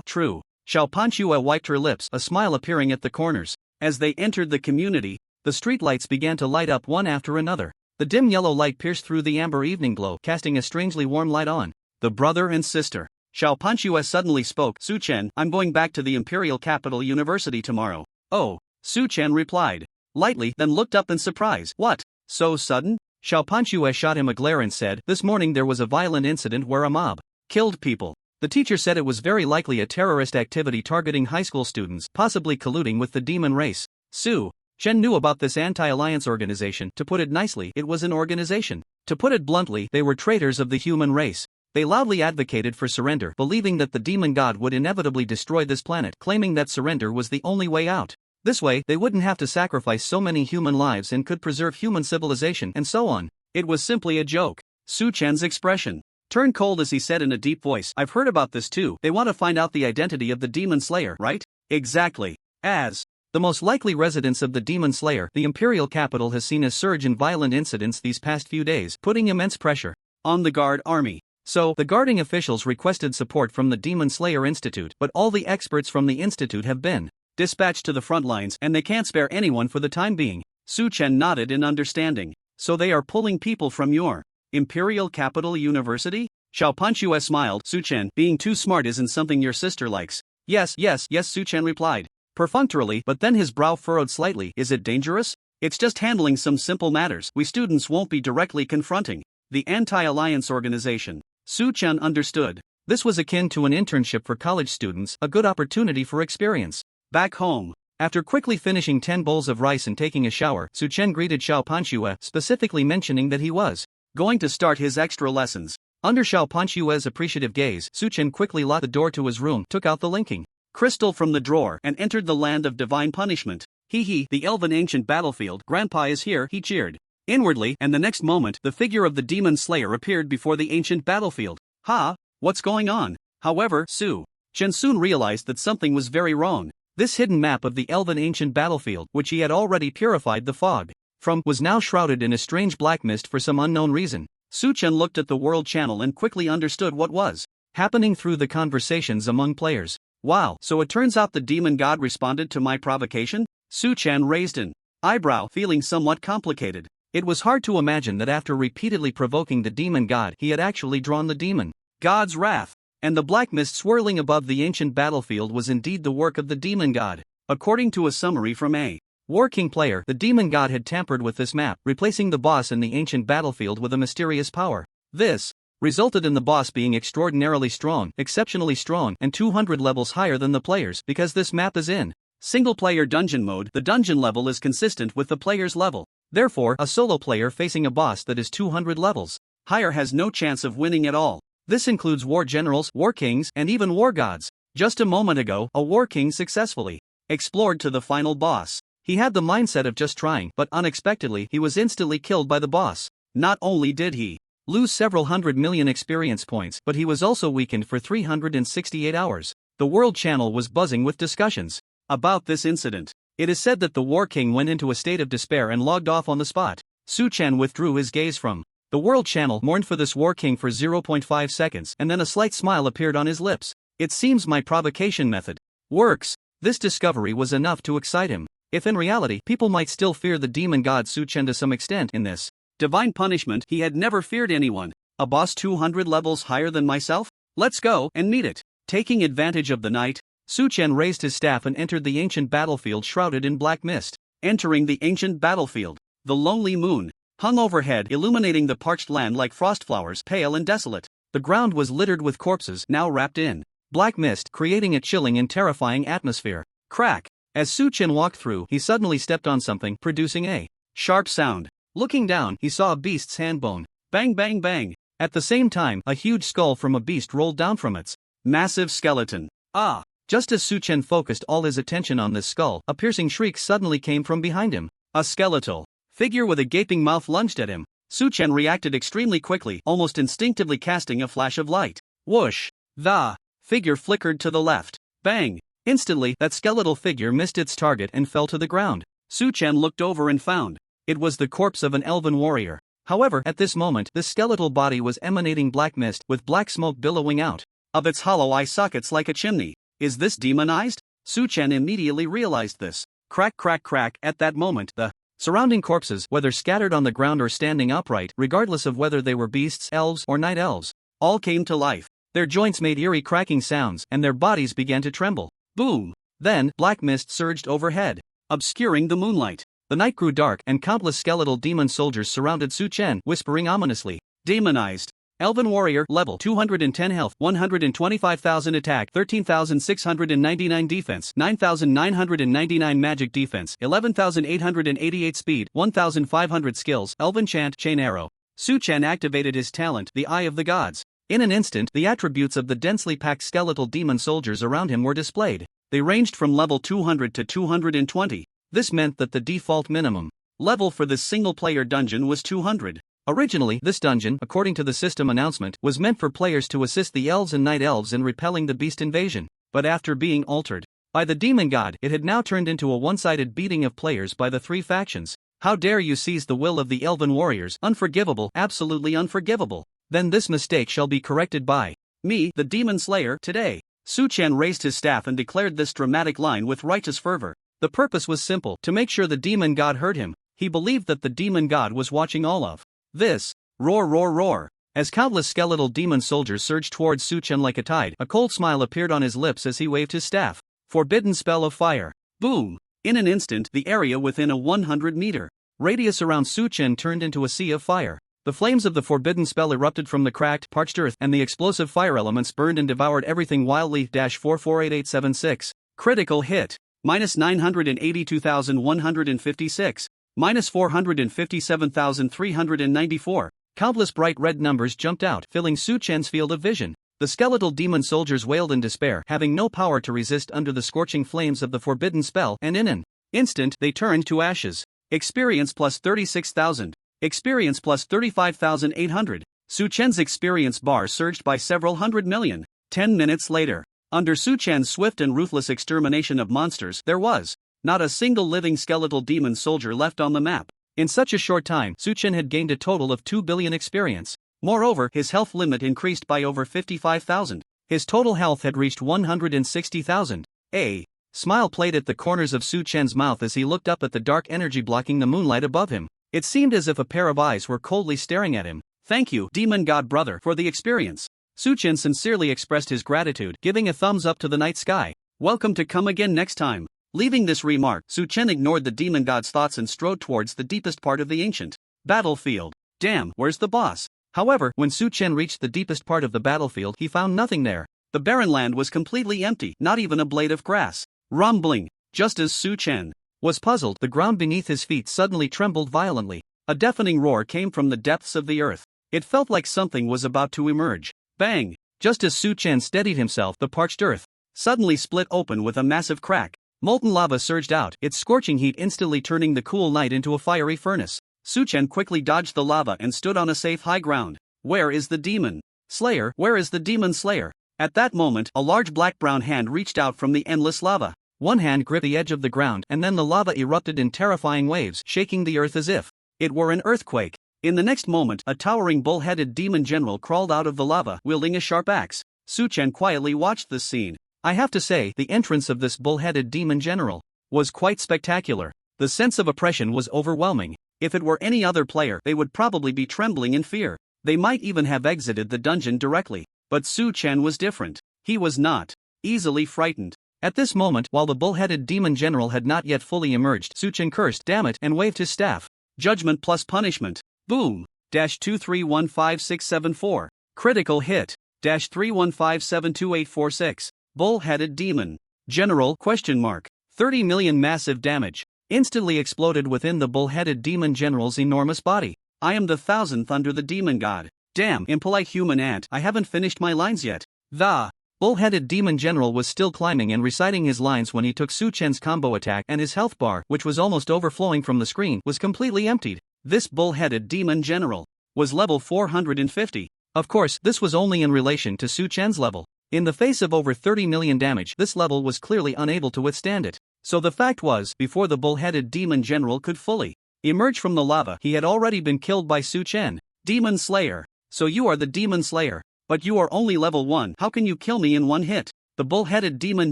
True. Xiao Panchue wiped her lips, a smile appearing at the corners. As they entered the community, the streetlights began to light up one after another. The dim yellow light pierced through the amber evening glow, casting a strangely warm light on the brother and sister. Xiao Panchue suddenly spoke. Su Chen, I'm going back to the Imperial Capital University tomorrow. Oh, Su Chen replied lightly, then looked up in surprise. What? So sudden? Xiao Panchue shot him a glare and said, this morning there was a violent incident where a mob killed people. The teacher said it was very likely a terrorist activity targeting high school students, possibly colluding with the demon race. Su Chen knew about this anti-alliance organization. To put it nicely, it was an organization. To put it bluntly, they were traitors of the human race. They loudly advocated for surrender, believing that the demon god would inevitably destroy this planet, claiming that surrender was the only way out. This way, they wouldn't have to sacrifice so many human lives and could preserve human civilization, and so on. It was simply a joke. Su Chen's expression turned cold as he said in a deep voice, I've heard about this too. They want to find out the identity of the demon slayer, right? Exactly. As the most likely residence of the demon slayer, the imperial capital has seen a surge in violent incidents these past few days, putting immense pressure on the guard army. So, the guarding officials requested support from the Demon Slayer Institute, but all the experts from the institute have been dispatched to the front lines, and they can't spare anyone for the time being. Su Chen nodded in understanding. So they are pulling people from your Imperial Capital University? Xiao Panchue smiled. Su Chen, being too smart isn't something your sister likes. Yes, Su Chen replied. perfunctorily, but then his brow furrowed slightly. Is it dangerous? It's just handling some simple matters we students won't be directly confronting. The anti-alliance organization. Su-chan understood. This was akin to an internship for college students, a good opportunity for experience. Back home, after quickly finishing 10 bowls of rice and taking a shower, Su-chen greeted Xiao Panxue, specifically mentioning that he was going to start his extra lessons. Under Xiao Panxue's appreciative gaze, Su-chen quickly locked the door to his room, took out the linking crystal from the drawer, and entered the land of divine punishment. Hee, the elven ancient battlefield. Grandpa is here, he cheered inwardly, and the next moment, the figure of the demon slayer appeared before the ancient battlefield. Ha! What's going on? However, Su-chen soon realized that something was very wrong. This hidden map of the elven ancient battlefield, which he had already purified the fog from, was now shrouded in a strange black mist for some unknown reason. Su-chen looked at the world channel and quickly understood what was happening through the conversations among players. Wow, so it turns out the demon god responded to my provocation? Su-chen raised an eyebrow, feeling somewhat complicated. It was hard to imagine that after repeatedly provoking the demon god, he had actually drawn the demon god's wrath. And the black mist swirling above the ancient battlefield was indeed the work of the demon god. According to a summary from a War King player, the demon god had tampered with this map, replacing the boss in the ancient battlefield with a mysterious power. This resulted in the boss being extraordinarily strong, exceptionally strong, and 200 levels higher than the players. Because this map is in single-player dungeon mode, the dungeon level is consistent with the player's level. Therefore, a solo player facing a boss that is 200 levels higher has no chance of winning at all. This includes war generals, war kings, and even war gods. Just a moment ago, a war king successfully explored to the final boss. He had the mindset of just trying, but unexpectedly, he was instantly killed by the boss. Not only did he lose several hundred million experience points, but he was also weakened for 368 hours. The World Channel was buzzing with discussions about this incident. It is said that the War King went into a state of despair and logged off on the spot. Su-chen withdrew his gaze from the World Channel, mourned for this War King for 0.5 seconds, and then a slight smile appeared on his lips. It seems my provocation method works. This discovery was enough to excite him. If in reality, people might still fear the demon god Su-chen to some extent in this divine punishment, he had never feared anyone. A boss 200 levels higher than myself? Let's go and meet it. Taking advantage of the night, Su-chen raised his staff and entered the ancient battlefield shrouded in black mist. Entering the ancient battlefield, the lonely moon hung overhead, illuminating the parched land like frost flowers, pale and desolate. The ground was littered with corpses, now wrapped in black mist, creating a chilling and terrifying atmosphere. Crack! As Su-chen walked through, he suddenly stepped on something, producing a sharp sound. Looking down, he saw a beast's hand bone. Bang bang bang! At the same time, a huge skull from a beast rolled down from its massive skeleton. Ah! Just as Su-chen focused all his attention on this skull, a piercing shriek suddenly came from behind him. A skeletal figure with a gaping mouth lunged at him. Su-chen reacted extremely quickly, almost instinctively casting a flash of light. Whoosh! The figure flickered to the left. Bang! Instantly, that skeletal figure missed its target and fell to the ground. Su-chen looked over and found it was the corpse of an elven warrior. However, at this moment, the skeletal body was emanating black mist, with black smoke billowing out of its hollow eye sockets like a chimney. Is this demonized? Su-chen immediately realized this. Crack crack crack! At that moment, the surrounding corpses, whether scattered on the ground or standing upright, regardless of whether they were beasts, elves, or night elves, all came to life. Their joints made eerie cracking sounds, and their bodies began to tremble. Boom! Then, black mist surged overhead, obscuring the moonlight. The night grew dark, and countless skeletal demon soldiers surrounded Su-chen, whispering ominously. Demonized. Elven Warrior, level 210 health, 125,000 attack, 13,699 defense, 9,999 magic defense, 11,888 speed, 1,500 skills, Elven Chant, Chain Arrow. Su-chen activated his talent, the Eye of the Gods. In an instant, the attributes of the densely packed skeletal demon soldiers around him were displayed. They ranged from level 200 to 220. This meant that the default minimum level for this single-player dungeon was 200. Originally, this dungeon, according to the system announcement, was meant for players to assist the elves and night elves in repelling the beast invasion. But after being altered by the demon god, it had now turned into a one-sided beating of players by the three factions. How dare you seize the will of the elven warriors? Unforgivable, absolutely unforgivable. Then this mistake shall be corrected by me, the demon slayer, today. Su-chen raised his staff and declared this dramatic line with righteous fervor. The purpose was simple, to make sure the demon god heard him. He believed that the demon god was watching all of this. Roar roar roar. As countless skeletal demon soldiers surged towards Su-chen like a tide, a cold smile appeared on his lips as he waved his staff. Forbidden spell of fire. Boom! In an instant, the area within a 100-meter radius around Su Chen turned into a sea of fire. The flames of the forbidden spell erupted from the cracked, parched earth, and the explosive fire elements burned and devoured everything wildly. 448876. Critical hit. Minus 982,156. Minus 457,394. Countless bright red numbers jumped out, filling Su Chen's field of vision. The skeletal demon soldiers wailed in despair, having no power to resist under the scorching flames of the forbidden spell, and in an instant they turned to ashes. Experience plus 36,000. Experience plus 35,800. Su Chen's experience bar surged by several hundred million. 10 minutes later, under Su Chen's swift and ruthless extermination of monsters, there was not a single living skeletal demon soldier left on the map. In such a short time, Su Chen had gained a total of 2 billion experience. Moreover, his health limit increased by over 55,000. His total health had reached 160,000. A smile played at the corners of Su Chen's mouth as he looked up at the dark energy blocking the moonlight above him. It seemed as if a pair of eyes were coldly staring at him. Thank you, demon god brother, for the experience. Su Chen sincerely expressed his gratitude, giving a thumbs up to the night sky. Welcome to come again next time. Leaving this remark, Su Chen ignored the demon god's thoughts and strode towards the deepest part of the ancient battlefield. Damn, where's the boss? However, when Su Chen reached the deepest part of the battlefield, he found nothing there. The barren land was completely empty, not even a blade of grass. Rumbling. Just as Su Chen was puzzled, the ground beneath his feet suddenly trembled violently. A deafening roar came from the depths of the earth. It felt like something was about to emerge. Bang! Just as Su Chen steadied himself, the parched earth suddenly split open with a massive crack. Molten lava surged out, its scorching heat instantly turning the cool night into a fiery furnace. Su Chen quickly dodged the lava and stood on a safe high ground. Where is the demon slayer? Where is the demon slayer? At that moment, a large black-brown hand reached out from the endless lava. One hand gripped the edge of the ground, and then the lava erupted in terrifying waves, shaking the earth as if it were an earthquake. In the next moment, a towering bull-headed demon general crawled out of the lava, wielding a sharp axe. Su Chen quietly watched this scene. I have to say, the entrance of this bull-headed demon general was quite spectacular. The sense of oppression was overwhelming. If it were any other player, they would probably be trembling in fear. They might even have exited the dungeon directly. But Su Chen was different. He was not easily frightened. At this moment, while the bull-headed demon general had not yet fully emerged, Su Chen cursed, damn it, and waved his staff. Judgment plus punishment. Boom. 2315674. Critical hit. 3157286. Bull-headed demon general ? 30 million massive damage instantly exploded within the bull-headed demon general's enormous body. I am the 1000th under the demon god. Damn, impolite human ant, I haven't finished my lines yet. The bull-headed demon general was still climbing and reciting his lines when he took Su Chen's combo attack, and his health bar, which was almost overflowing from the screen, was completely emptied. This bull-headed demon general was level 450. Of course, this was only in relation to Su Chen's level. In the face of over 30 million damage, this level was clearly unable to withstand it. So the fact was, before the bull-headed demon general could fully emerge from the lava, he had already been killed by Su Chen. Demon Slayer. So you are the demon slayer. But you are only level 1, how can you kill me in one hit? The bull-headed demon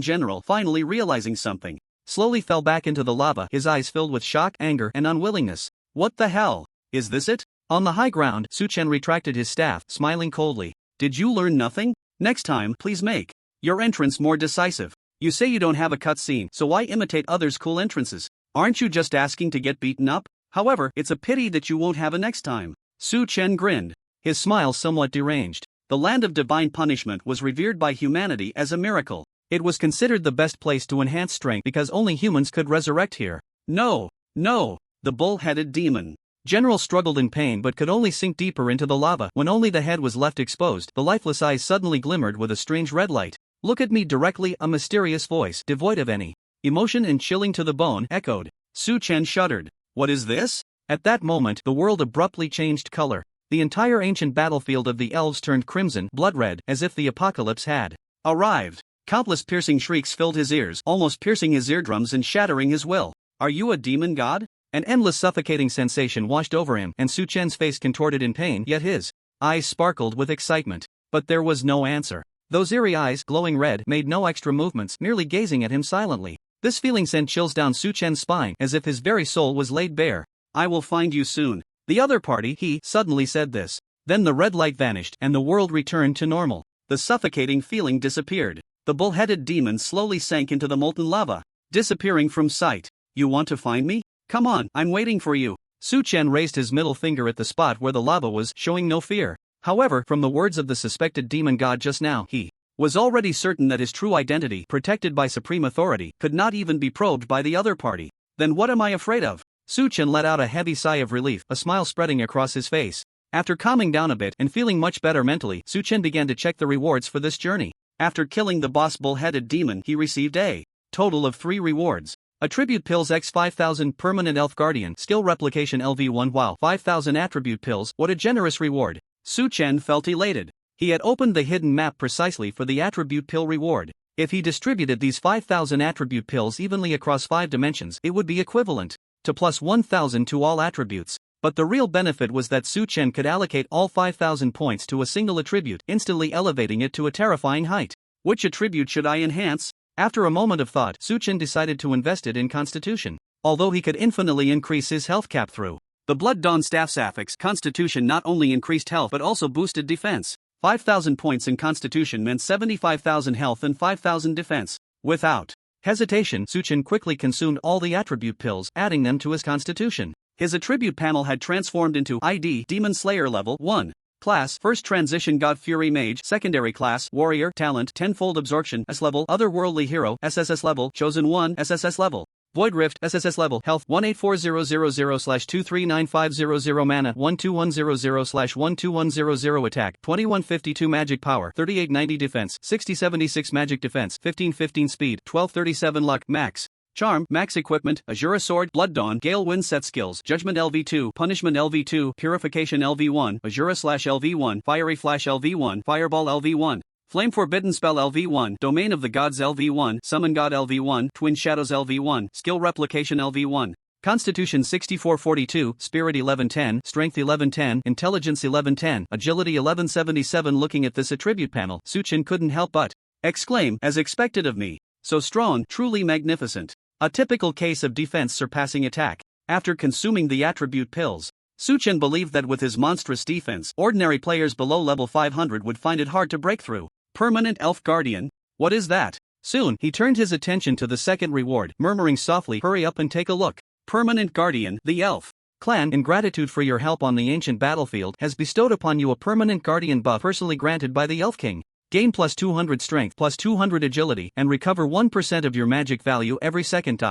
general, finally realizing something, slowly fell back into the lava, his eyes filled with shock, anger, and unwillingness. What the hell? Is this it? On the high ground, Su Chen retracted his staff, smiling coldly. Did you learn nothing? Next time, please make your entrance more decisive. You say you don't have a cutscene, so why imitate others' cool entrances? Aren't you just asking to get beaten up? However, it's a pity that you won't have a next time. Su Chen grinned, his smile somewhat deranged. The land of divine punishment was revered by humanity as a miracle. It was considered the best place to enhance strength because only humans could resurrect here. No, no, the bull-headed demon general struggled in pain but could only sink deeper into the lava. When only the head was left exposed, the lifeless eyes suddenly glimmered with a strange red light. Look at me directly, a mysterious voice, devoid of any emotion and chilling to the bone, echoed. Su Chen shuddered. What is this? At that moment, the world abruptly changed color. The entire ancient battlefield of the elves turned crimson, blood-red, as if the apocalypse had arrived. Countless piercing shrieks filled his ears, almost piercing his eardrums and shattering his will. Are you a demon god? An endless suffocating sensation washed over him, and Su Chen's face contorted in pain, yet his eyes sparkled with excitement. But there was no answer. Those eerie eyes, glowing red, made no extra movements, merely gazing at him silently. This feeling sent chills down Su Chen's spine, as if his very soul was laid bare. I will find you soon. The other party, he suddenly said this. Then the red light vanished, and the world returned to normal. The suffocating feeling disappeared. The bull-headed demon slowly sank into the molten lava. disappearing from sight. You want to find me? Come on, I'm waiting for you. Su Chen raised his middle finger at the spot where the lava was, showing no fear. However, from the words of the suspected demon god just now, he was already certain that his true identity, protected by supreme authority, could not even be probed by the other party. Then what am I afraid of? Su Chen let out a heavy sigh of relief, a smile spreading across his face. After calming down a bit and feeling much better mentally, Su Chen began to check the rewards for this journey. After killing the boss bull-headed demon, he received a total of 3 rewards. Attribute Pills X 5000 Permanent Elf Guardian Skill Replication LV1 Wow 5000 Attribute Pills. What a generous reward. Su Chen felt elated. He had opened the hidden map precisely for the attribute pill reward. If he distributed these 5000 attribute pills evenly across 5 dimensions, it would be equivalent to plus 1000 to all attributes. But the real benefit was that Su Chen could allocate all 5000 points to a single attribute, instantly elevating it to a terrifying height. Which attribute should I enhance? After a moment of thought, Su Chen decided to invest it in Constitution. Although he could infinitely increase his health cap through the Blood Dawn Staff suffix, Constitution not only increased health but also boosted defense. 5,000 points in Constitution meant 75,000 health and 5,000 defense. Without hesitation, Su Chen quickly consumed all the attribute pills, adding them to his Constitution. His attribute panel had transformed into ID Demon Slayer Level 1. Class First Transition God Fury Mage. Secondary Class Warrior. Talent Tenfold Absorption S Level. Otherworldly Hero SSS Level. Chosen 1 SSS Level. Void Rift SSS Level. Health 184000/239500. Mana 12100/12100. Attack 2152. Magic Power 3890. Defense 6076. Magic Defense 1515. Speed 1237. Luck Max Charm, Max Equipment, Azura Sword, Blood Dawn, Gale Wind Set Skills, Judgment LV2, Punishment LV2, Purification LV1, Azura/LV1, Fiery Flash LV1, Fireball LV1, Flame Forbidden Spell LV1, Domain of the Gods LV1, Summon God LV1, Twin Shadows LV1, Skill Replication LV1. Constitution 6442, Spirit 1110, Strength 1110, Intelligence 1110, Agility 1177. Looking at this attribute panel, Su Chen couldn't help but exclaim, as expected of me. So strong, truly magnificent. A typical case of defense surpassing attack. After consuming the attribute pills, Su Chen believed that with his monstrous defense, ordinary players below level 500 would find it hard to break through. Permanent Elf Guardian? What is that? Soon, he turned his attention to the second reward, murmuring softly, hurry up and take a look. Permanent Guardian, the Elf Clan, in gratitude for your help on the ancient battlefield, has bestowed upon you a permanent guardian buff personally granted by the Elf King. Gain plus 200 strength, plus 200 agility, and recover 1% of your magic value every second.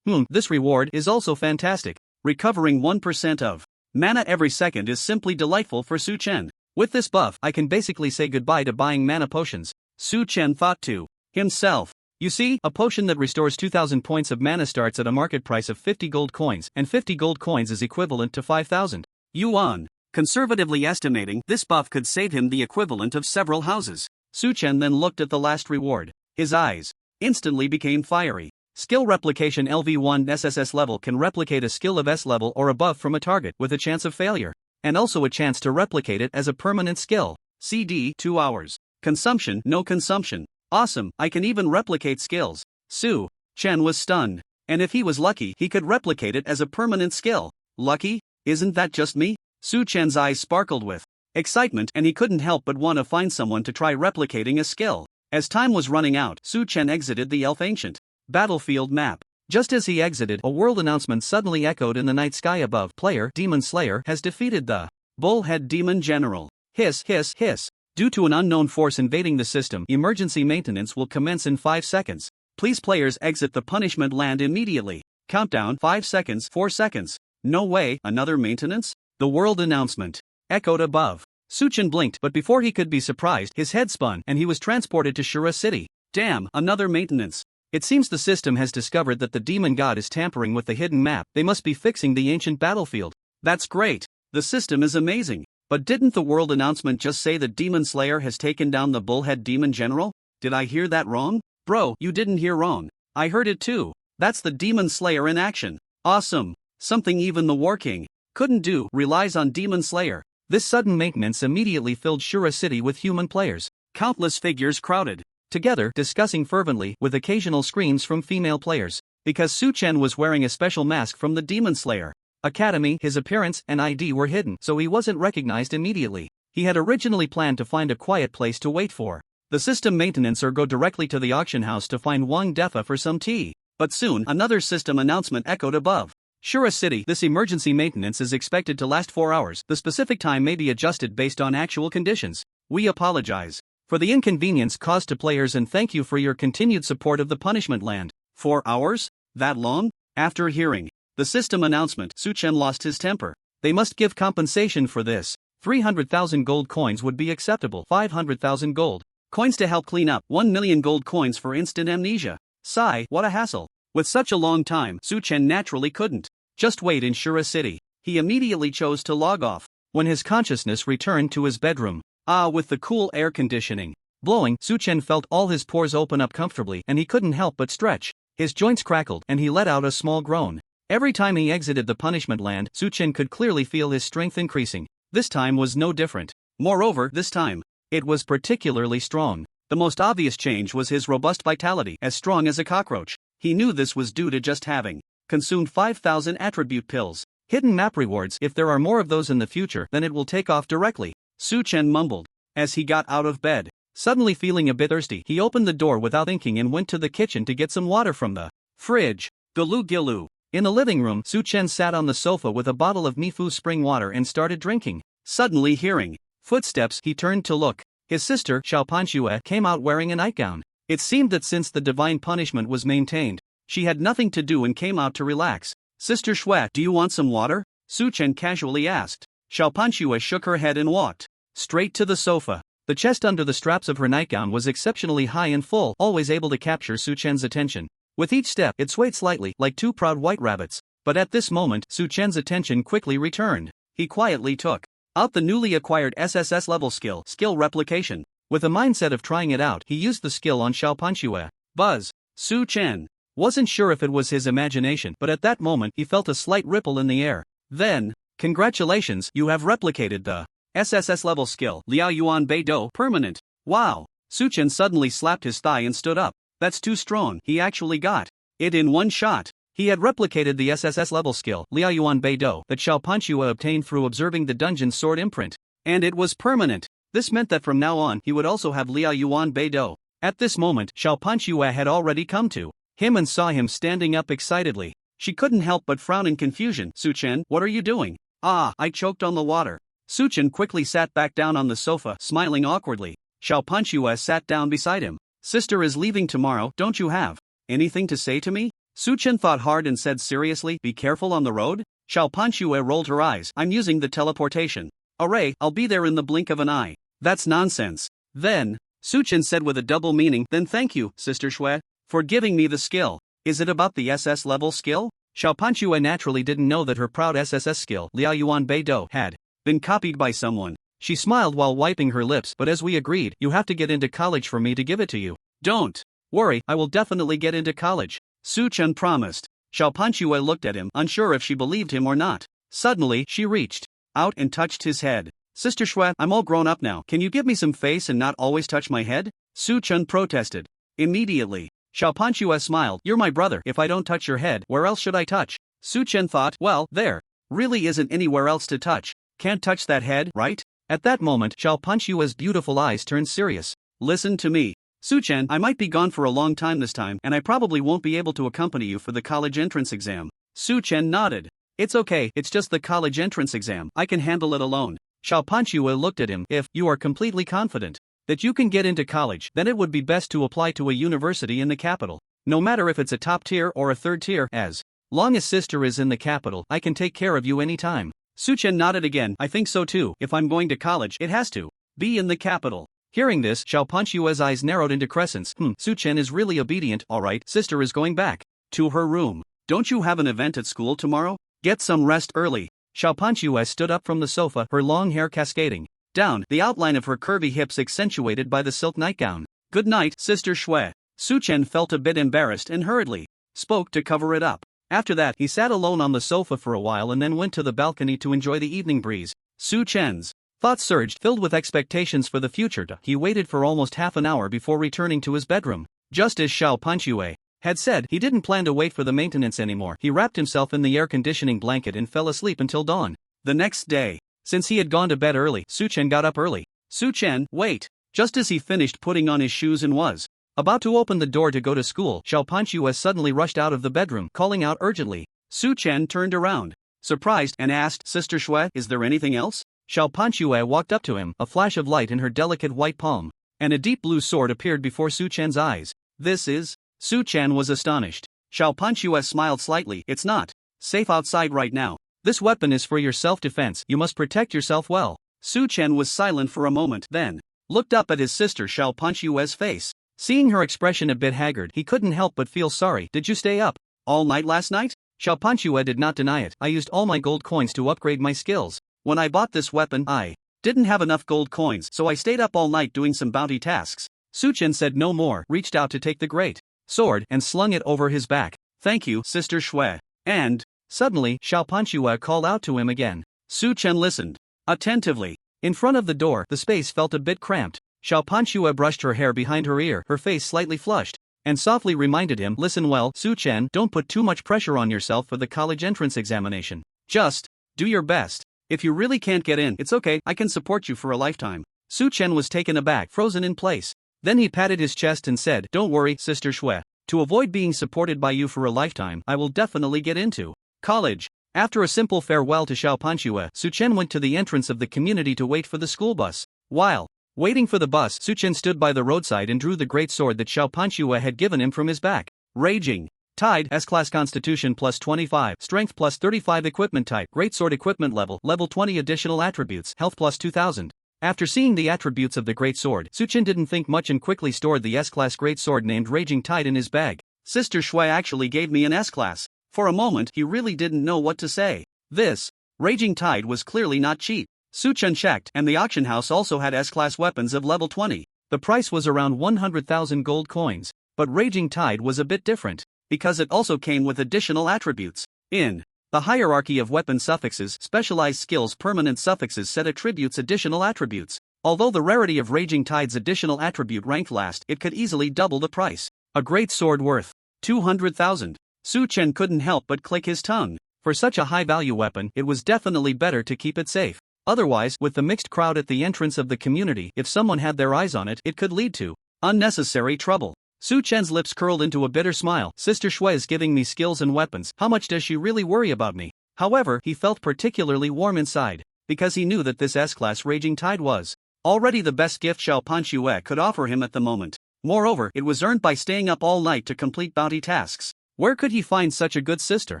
This reward is also fantastic. Recovering 1% of mana every second is simply delightful for Su Chen. With this buff, I can basically say goodbye to buying mana potions. Su Chen thought to himself. You see, a potion that restores 2,000 points of mana starts at a market price of 50 gold coins, and 50 gold coins is equivalent to 5,000 yuan. Conservatively estimating, this buff could save him the equivalent of several houses. Su Chen then looked at the last reward. His eyes instantly became fiery. Skill Replication LV1 SSS level can replicate a skill of S level or above from a target with a chance of failure, and also a chance to replicate it as a permanent skill. CD 2 hours. Consumption, no consumption. Awesome, I can even replicate skills. Su Chen was stunned. And if he was lucky, he could replicate it as a permanent skill. Lucky? Isn't that just me? Su Chen's eyes sparkled with excitement, and he couldn't help but want to find someone to try replicating a skill. As time was running out, Su Chen exited the Elf Ancient battlefield map. Just as he exited, a world announcement suddenly echoed in the night sky above. Player Demon Slayer has defeated the Bullhead Demon General. Hiss, hiss, hiss. Due to an unknown force invading the system, emergency maintenance will commence in 5 seconds. Please players exit the punishment land immediately. Countdown 5 seconds, 4 seconds. No way, another maintenance? The world announcement echoed above. Su Chen blinked, but before he could be surprised, his head spun and he was transported to Shura City. Damn, another maintenance. It seems the system has discovered that the demon god is tampering with the hidden map. They must be fixing the ancient battlefield. That's great. The system is amazing. But didn't the world announcement just say that Demon Slayer has taken down the Bullhead Demon General? Did I hear that wrong? Bro, you didn't hear wrong. I heard it too. That's the Demon Slayer in action. Awesome. Something even the War King couldn't do relies on Demon Slayer. This sudden maintenance immediately filled Shura City with human players. Countless figures crowded together, discussing fervently, with occasional screams from female players. Because Su Chen was wearing a special mask from the Demon Slayer Academy, his appearance and ID were hidden, so he wasn't recognized immediately. He had originally planned to find a quiet place to wait for the system maintenance or go directly to the auction house to find Wang Defa for some tea. But soon, another system announcement echoed above. Shura City, this emergency maintenance is expected to last 4 hours. The specific time may be adjusted based on actual conditions. We apologize for the inconvenience caused to players and thank you for your continued support of the Punishment Land. 4 hours? That long? After hearing the system announcement, Suchen lost his temper. They must give compensation for this. 300,000 gold coins would be acceptable. 500,000 gold coins to help clean up. 1 million gold coins for instant amnesia. Sigh, what a hassle. With such a long time, Suchen naturally couldn't just wait in Shura City. He immediately chose to log off. When his consciousness returned to his bedroom, with the cool air conditioning blowing, Suchen felt all his pores open up comfortably and he couldn't help but stretch. His joints crackled and he let out a small groan. Every time he exited the Punishment Land, Suchen could clearly feel his strength increasing. This time was no different. Moreover, this time, it was particularly strong. The most obvious change was his robust vitality, as strong as a cockroach. He knew this was due to just having consumed 5,000 attribute pills. Hidden map rewards. If there are more of those in the future, then it will take off directly, Suchen mumbled as he got out of bed. Suddenly feeling a bit thirsty, he opened the door without thinking and went to the kitchen to get some water from the fridge. Gilu gilu. In the living room, Suchen sat on the sofa with a bottle of Mifu spring water and started drinking. Suddenly hearing footsteps, he turned to look. His sister, Xiaopanxue, came out wearing a nightgown. It seemed that since the divine punishment was maintained, she had nothing to do and came out to relax. Sister Shui, do you want some water? Suchen casually asked. Xiaopanxue shook her head and walked straight to the sofa. The chest under the straps of her nightgown was exceptionally high and full, always able to capture Suchen's attention. With each step, it swayed slightly, like two proud white rabbits. But at this moment, Suchen's attention quickly returned. He quietly took out the newly acquired SSS level skill replication. With a mindset of trying it out, he used the skill on Xiaopanxue. Buzz. Suchen wasn't sure if it was his imagination, but at that moment he felt a slight ripple in the air. Then, congratulations, you have replicated the SSS level skill, Liao Yuan Bei Do, permanent. Wow. Suchen suddenly slapped his thigh and stood up. That's too strong. He actually got it in one shot. He had replicated the SSS level skill, Liao Yuan Bei Do, that Xiaopanxue obtained through observing the dungeon sword imprint. And it was permanent. This meant that from now on he would also have Liao Yuan Bei Do. At this moment, Xiaopanxue had already come to him and saw him standing up excitedly. She couldn't help but frown in confusion. Suchen, what are you doing? I choked on the water. Suchen quickly sat back down on the sofa, smiling awkwardly. Xiaopanxue sat down beside him. Sister is leaving tomorrow, don't you have anything to say to me? Suchen thought hard and said seriously, be careful on the road? Xiaopanxue rolled her eyes. I'm using the teleportation array, I'll be there in the blink of an eye. That's nonsense. Then, Suchen said with a double meaning, then thank you, Sister Shui, for giving me the skill. Is it about the SS level skill? Xiaopanxue naturally didn't know that her proud SSS skill, Liao Yuan Bei Do, had been copied by someone. She smiled while wiping her lips, but as we agreed, you have to get into college for me to give it to you. Don't worry, I will definitely get into college, Suchen promised. Xiaopanxue looked at him, unsure if she believed him or not. Suddenly, she reached out and touched his head. Sister Shui, I'm all grown up now, can you give me some face and not always touch my head? Suchen protested. Immediately, Xiaopanxue smiled. You're my brother, if I don't touch your head, where else should I touch? Suchen thought, well, there really isn't anywhere else to touch. Can't touch that head, right? At that moment, Xiaopanxue's beautiful eyes turned serious. Listen to me, Suchen, I might be gone for a long time this time, and I probably won't be able to accompany you for the college entrance exam. Suchen nodded. It's okay, it's just the college entrance exam, I can handle it alone. Xiaopanxue looked at him. If you are completely confident that you can get into college, then it would be best to apply to a university in the capital. No matter if it's a top tier or a third tier, as long as sister is in the capital, I can take care of you anytime. Suchen nodded again. I think so too. If I'm going to college, it has to be in the capital. Hearing this, Xiaopanxue's eyes narrowed into crescents. Suchen is really obedient. Alright, sister is going back to her room. Don't you have an event at school tomorrow? Get some rest early. Xiaopanxue stood up from the sofa, her long hair cascading down, the outline of her curvy hips accentuated by the silk nightgown. Good night, Sister Shui. Suchen felt a bit embarrassed and hurriedly spoke to cover it up. After that, he sat alone on the sofa for a while and then went to the balcony to enjoy the evening breeze. Suchen's thoughts surged, filled with expectations for the future. He waited for almost half an hour before returning to his bedroom. Just as Xiaopanxue had said, he didn't plan to wait for the maintenance anymore. He wrapped himself in the air conditioning blanket and fell asleep until dawn. The next day, since he had gone to bed early, Suchen got up early. Suchen, wait! Just as he finished putting on his shoes and was About to open the door to go to school, Xiao Panchua suddenly rushed out of the bedroom, calling out urgently. Su Chen turned around, surprised, and asked, Sister Shui, is there anything else? Xiao Panchua walked up to him, a flash of light in her delicate white palm, and a deep blue sword appeared before Su Chen's eyes. This is? Su Chen was astonished. Xiao Panchua smiled slightly. It's not safe outside right now. This weapon is for your self-defense. You must protect yourself well. Su Chen was silent for a moment, then looked up at his sister Xiao Panchua's face. Seeing her expression a bit haggard, he couldn't help but feel sorry. Did you stay up all night last night? Xiao Panchua did not deny it. I used all my gold coins to upgrade my skills. When I bought this weapon, I didn't have enough gold coins, so I stayed up all night doing some bounty tasks. Su Chen said no more, reached out to take the great sword and slung it over his back. Thank you, Sister Shui. And suddenly, Xiao Panchua called out to him again. Su Chen listened attentively. In front of the door, the space felt a bit cramped. Xiao Panchua brushed her hair behind her ear, her face slightly flushed, and softly reminded him, listen well, Su Chen, don't put too much pressure on yourself for the college entrance examination. Just do your best. If you really can't get in, it's okay, I can support you for a lifetime. Su Chen was taken aback, frozen in place. Then he patted his chest and said, don't worry, Sister Shui. To avoid being supported by you for a lifetime, I will definitely get into college. After a simple farewell to Xiao Panchua, Su Chen went to the entrance of the community to wait for the school bus. While waiting for the bus, Su Chen stood by the roadside and drew the great sword that Xiao Panchua had given him from his back. Raging Tide, S-Class Constitution plus 25, Strength plus 35 Equipment Type, Great Sword Equipment Level, Level 20 Additional Attributes, Health plus 2000. After seeing the attributes of the great sword, Su Chen didn't think much and quickly stored the S-Class great sword named Raging Tide in his bag. Sister Shui actually gave me an S-Class. For a moment, he really didn't know what to say. This Raging Tide was clearly not cheap. Su Chen checked, and the auction house also had S-Class weapons of level 20. The price was around 100,000 gold coins, but Raging Tide was a bit different, because it also came with additional attributes. In the hierarchy of weapon suffixes, specialized skills permanent suffixes set attributes additional attributes. Although the rarity of Raging Tide's additional attribute ranked last, it could easily double the price. A great sword worth 200,000. Su Chen couldn't help but click his tongue. For such a high-value weapon, it was definitely better to keep it safe. Otherwise, with the mixed crowd at the entrance of the community, if someone had their eyes on it, it could lead to unnecessary trouble. Su Chen's lips curled into a bitter smile. Sister Shui is giving me skills and weapons. How much does she really worry about me? However, he felt particularly warm inside, because he knew that this S-Class Raging Tide was already the best gift Xiao Panchua could offer him at the moment. Moreover, it was earned by staying up all night to complete bounty tasks. Where could he find such a good sister?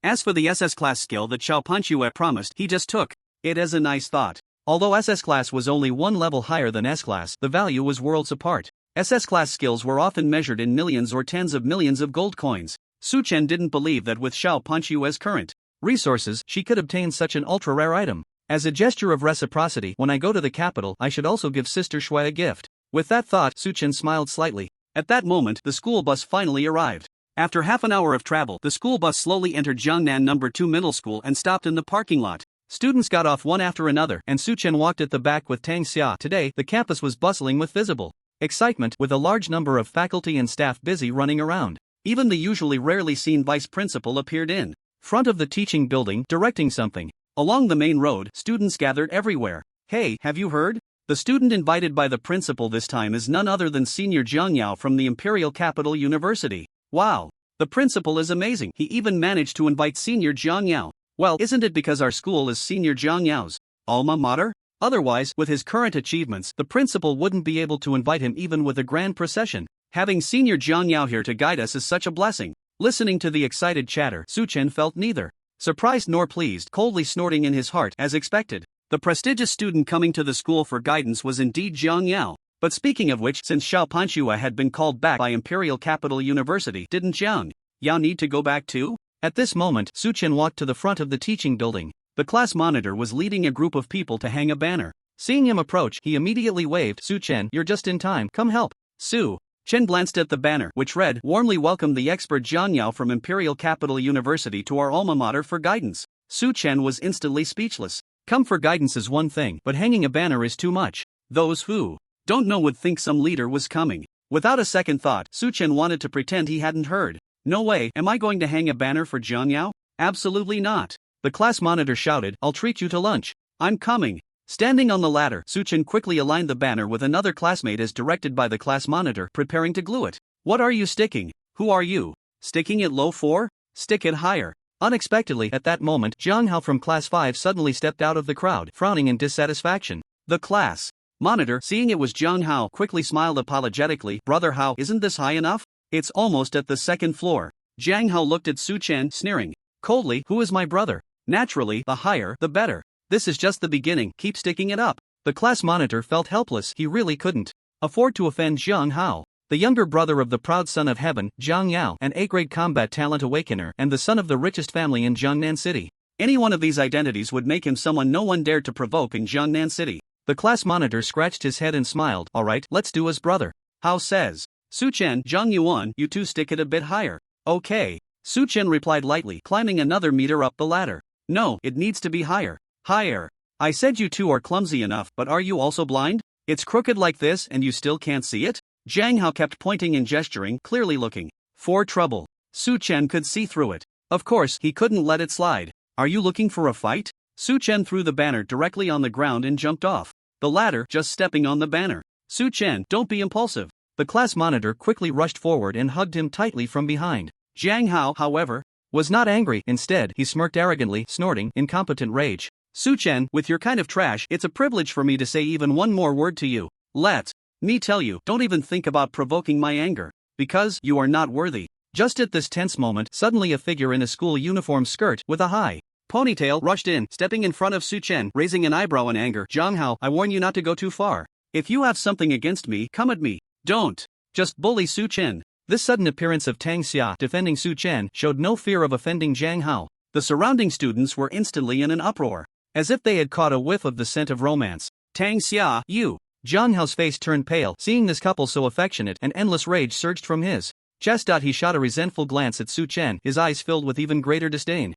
As for the SS-Class skill that Xiao Panchua promised, he just took it as a nice thought. Although SS-Class was only one level higher than S-Class, the value was worlds apart. SS-Class skills were often measured in millions or tens of millions of gold coins. Su Chen didn't believe that with Xiao Panchua's current resources, she could obtain such an ultra-rare item. As a gesture of reciprocity, when I go to the capital, I should also give Sister Shui a gift. With that thought, Su Chen smiled slightly. At that moment, the school bus finally arrived. After half an hour of travel, the school bus slowly entered Jiangnan No. 2 Middle School and stopped in the parking lot. Students got off one after another, and Su Chen walked at the back with Tang Xia. Today, the campus was bustling with visible excitement, with a large number of faculty and staff busy running around. Even the usually rarely seen vice principal appeared in front of the teaching building, directing something. Along the main road, students gathered everywhere. Hey, have you heard? The student invited by the principal this time is none other than Senior Jiang Yao from the Imperial Capital University. Wow! The principal is amazing. He even managed to invite Senior Jiang Yao. Well, isn't it because our school is Senior Jiang Yao's alma mater? Otherwise, with his current achievements, the principal wouldn't be able to invite him even with a grand procession. Having Senior Jiang Yao here to guide us is such a blessing. Listening to the excited chatter, Su Chen felt neither surprised nor pleased, coldly snorting in his heart as expected. The prestigious student coming to the school for guidance was indeed Jiang Yao. But speaking of which, since Xiao Panchua had been called back by Imperial Capital University, didn't Jiang Yao need to go back too? At this moment, Su Chen walked to the front of the teaching building. The class monitor was leading a group of people to hang a banner. Seeing him approach, he immediately waved. Su Chen, you're just in time, come help. Su Chen glanced at the banner, which read, warmly welcome the expert Jiang Yao from Imperial Capital University to our alma mater for guidance. Su Chen was instantly speechless. Come for guidance is one thing, but hanging a banner is too much. Those who don't know would think some leader was coming. Without a second thought, Su Chen wanted to pretend he hadn't heard. No way, am I going to hang a banner for Jiang Yao? Absolutely not. The class monitor shouted, I'll treat you to lunch. I'm coming. Standing on the ladder, Suchin quickly aligned the banner with another classmate as directed by the class monitor, preparing to glue it. What are you sticking? Who are you? Sticking it low for? Stick it higher. Unexpectedly, at that moment, Jiang Hao from class 5 suddenly stepped out of the crowd, frowning in dissatisfaction. The class monitor, seeing it was Jiang Hao, quickly smiled apologetically. Brother Hao, isn't this high enough? It's almost at the second floor. Jiang Hao looked at Su Chen, sneering. Coldly, who is my brother? Naturally, the higher, the better. This is just the beginning, keep sticking it up. The class monitor felt helpless, he really couldn't afford to offend Jiang Hao. The younger brother of the proud son of heaven, Jiang Yao, an A-grade combat talent awakener and the son of the richest family in Jiangnan City. Any one of these identities would make him someone no one dared to provoke in Jiangnan City. The class monitor scratched his head and smiled. Alright, let's do as brother Hao says. Su Chen, Zhang Yuan, you two stick it a bit higher. Okay. Su Chen replied lightly, climbing another meter up the ladder. No, it needs to be higher. Higher. I said you two are clumsy enough, but are you also blind? It's crooked like this and you still can't see it? Jiang Hao kept pointing and gesturing, clearly looking for trouble. Su Chen could see through it. Of course, he couldn't let it slide. Are you looking for a fight? Su Chen threw the banner directly on the ground and jumped off the ladder, just stepping on the banner. Su Chen, don't be impulsive. The class monitor quickly rushed forward and hugged him tightly from behind. Jiang Hao, however, was not angry. Instead, he smirked arrogantly, snorting incompetent rage. Su Chen, with your kind of trash, it's a privilege for me to say even one more word to you. Let me tell you, don't even think about provoking my anger. Because you are not worthy. Just at this tense moment, suddenly a figure in a school uniform skirt with a high ponytail rushed in, stepping in front of Su Chen, raising an eyebrow in anger. Jiang Hao, I warn you not to go too far. If you have something against me, come at me. Don't just bully Su Chen. This sudden appearance of Tang Xia defending Su Chen showed no fear of offending Jiang Hao. The surrounding students were instantly in an uproar, as if they had caught a whiff of the scent of romance. Tang Xia, you! Jiang Hao's face turned pale, seeing this couple so affectionate, and endless rage surged from his chest. He shot a resentful glance at Su Chen, his eyes filled with even greater disdain.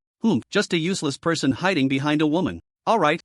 Just a useless person hiding behind a woman. Alright,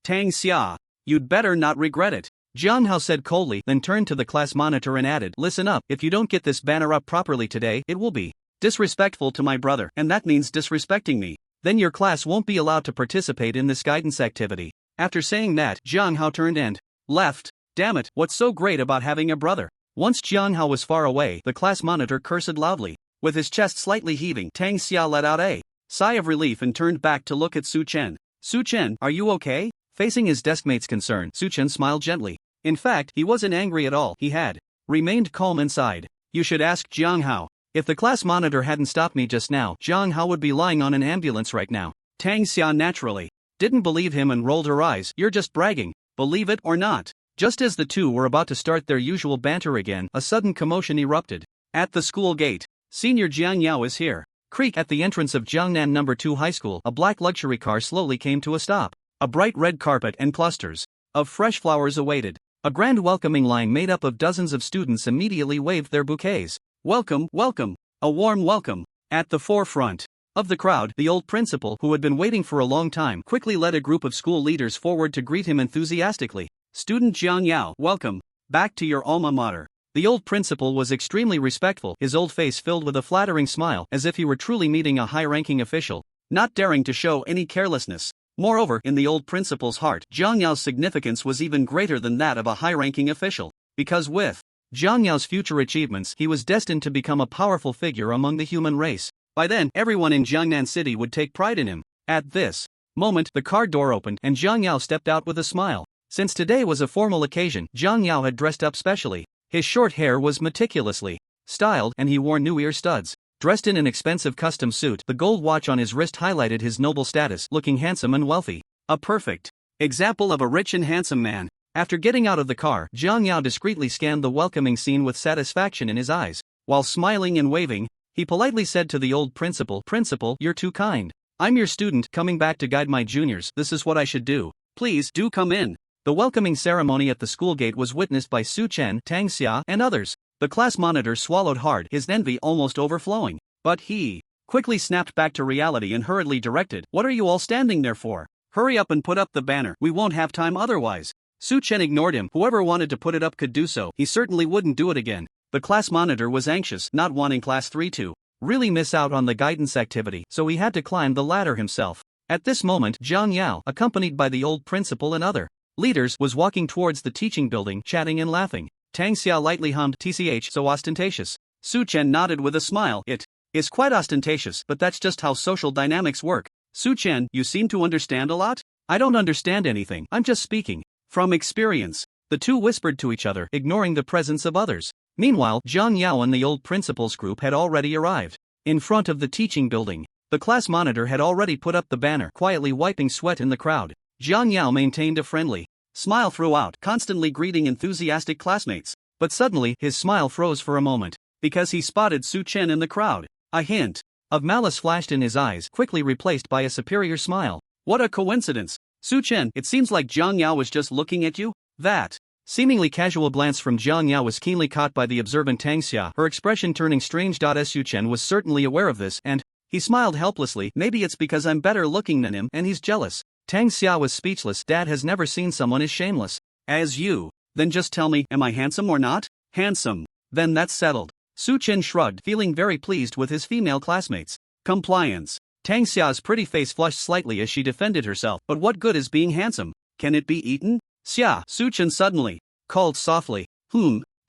Tang Xia. You'd better not regret it. Jiang Hao said coldly, then turned to the class monitor and added, listen up, if you don't get this banner up properly today, it will be disrespectful to my brother, and that means disrespecting me. Then your class won't be allowed to participate in this guidance activity. After saying that, Jiang Hao turned and left. Damn it, what's so great about having a brother? Once Jiang Hao was far away, the class monitor cursed loudly. With his chest slightly heaving, Tang Xia let out a sigh of relief and turned back to look at Su Chen. Su Chen, are you okay? Facing his deskmate's concern, Su Chen smiled gently. In fact, he wasn't angry at all, he had remained calm inside. You should ask Jiang Hao. If the class monitor hadn't stopped me just now, Jiang Hao would be lying on an ambulance right now. Tang Xia naturally didn't believe him and rolled her eyes. You're just bragging, believe it or not. Just as the two were about to start their usual banter again, a sudden commotion erupted. At the school gate, Senior Jiang Yao is here. Creak. At the entrance of Jiangnan No. 2 High School, a black luxury car slowly came to a stop. A bright red carpet and clusters of fresh flowers awaited. A grand welcoming line made up of dozens of students immediately waved their bouquets. Welcome, welcome. A warm welcome. At the forefront of the crowd, the old principal, who had been waiting for a long time, quickly led a group of school leaders forward to greet him enthusiastically. Student Jiang Yao, welcome back to your alma mater. The old principal was extremely respectful, his old face filled with a flattering smile, as if he were truly meeting a high-ranking official, not daring to show any carelessness. Moreover, in the old principal's heart, Jiang Yao's significance was even greater than that of a high-ranking official, because with Jiang Yao's future achievements, he was destined to become a powerful figure among the human race. By then, everyone in Jiangnan City would take pride in him. At this moment, the car door opened and Jiang Yao stepped out with a smile. Since today was a formal occasion, Jiang Yao had dressed up specially. His short hair was meticulously styled and he wore new ear studs. Dressed in an expensive custom suit, the gold watch on his wrist highlighted his noble status, looking handsome and wealthy. A perfect example of a rich and handsome man. After getting out of the car, Jiang Yao discreetly scanned the welcoming scene with satisfaction in his eyes. While smiling and waving, he politely said to the old principal, Principal, you're too kind. I'm your student, coming back to guide my juniors. This is what I should do. Please do come in. The welcoming ceremony at the school gate was witnessed by Su Chen, Tang Xia, and others. The class monitor swallowed hard, his envy almost overflowing. But he quickly snapped back to reality and hurriedly directed, What are you all standing there for? Hurry up and put up the banner, we won't have time otherwise. Su Chen ignored him. Whoever wanted to put it up could do so, he certainly wouldn't do it again. The class monitor was anxious, not wanting class 3 to really miss out on the guidance activity, so he had to climb the ladder himself. At this moment, Jiang Yao, accompanied by the old principal and other leaders, was walking towards the teaching building, chatting and laughing. Tang Xia lightly hummed, "TCH, so ostentatious." Su Chen nodded with a smile. "It is quite ostentatious, but that's just how social dynamics work." "Su Chen, you seem to understand a lot?" "I don't understand anything, I'm just speaking from experience." The two whispered to each other, ignoring the presence of others. Meanwhile, Zhang Yao and the old principal's group had already arrived. In front of the teaching building, the class monitor had already put up the banner, quietly wiping sweat in the crowd. Zhang Yao maintained a friendly smile throughout, constantly greeting enthusiastic classmates. But suddenly, his smile froze for a moment, because he spotted Su Chen in the crowd. A hint of malice flashed in his eyes, quickly replaced by a superior smile. "What a coincidence! Su Chen, it seems like Zhang Yao was just looking at you." That seemingly casual glance from Zhang Yao was keenly caught by the observant Tang Xia, her expression turning strange. Su Chen was certainly aware of this, and he smiled helplessly. "Maybe it's because I'm better looking than him and he's jealous." Tang Xia was speechless. Dad has never seen someone as shameless as you. "Then just tell me, am I handsome or not?" "Handsome. Then that's settled." Su Chen shrugged, feeling very pleased with his female classmates. Compliance. Tang Xia's pretty face flushed slightly as she defended herself. "But what good is being handsome? Can it be eaten?" "Xia," Su Chen suddenly called softly.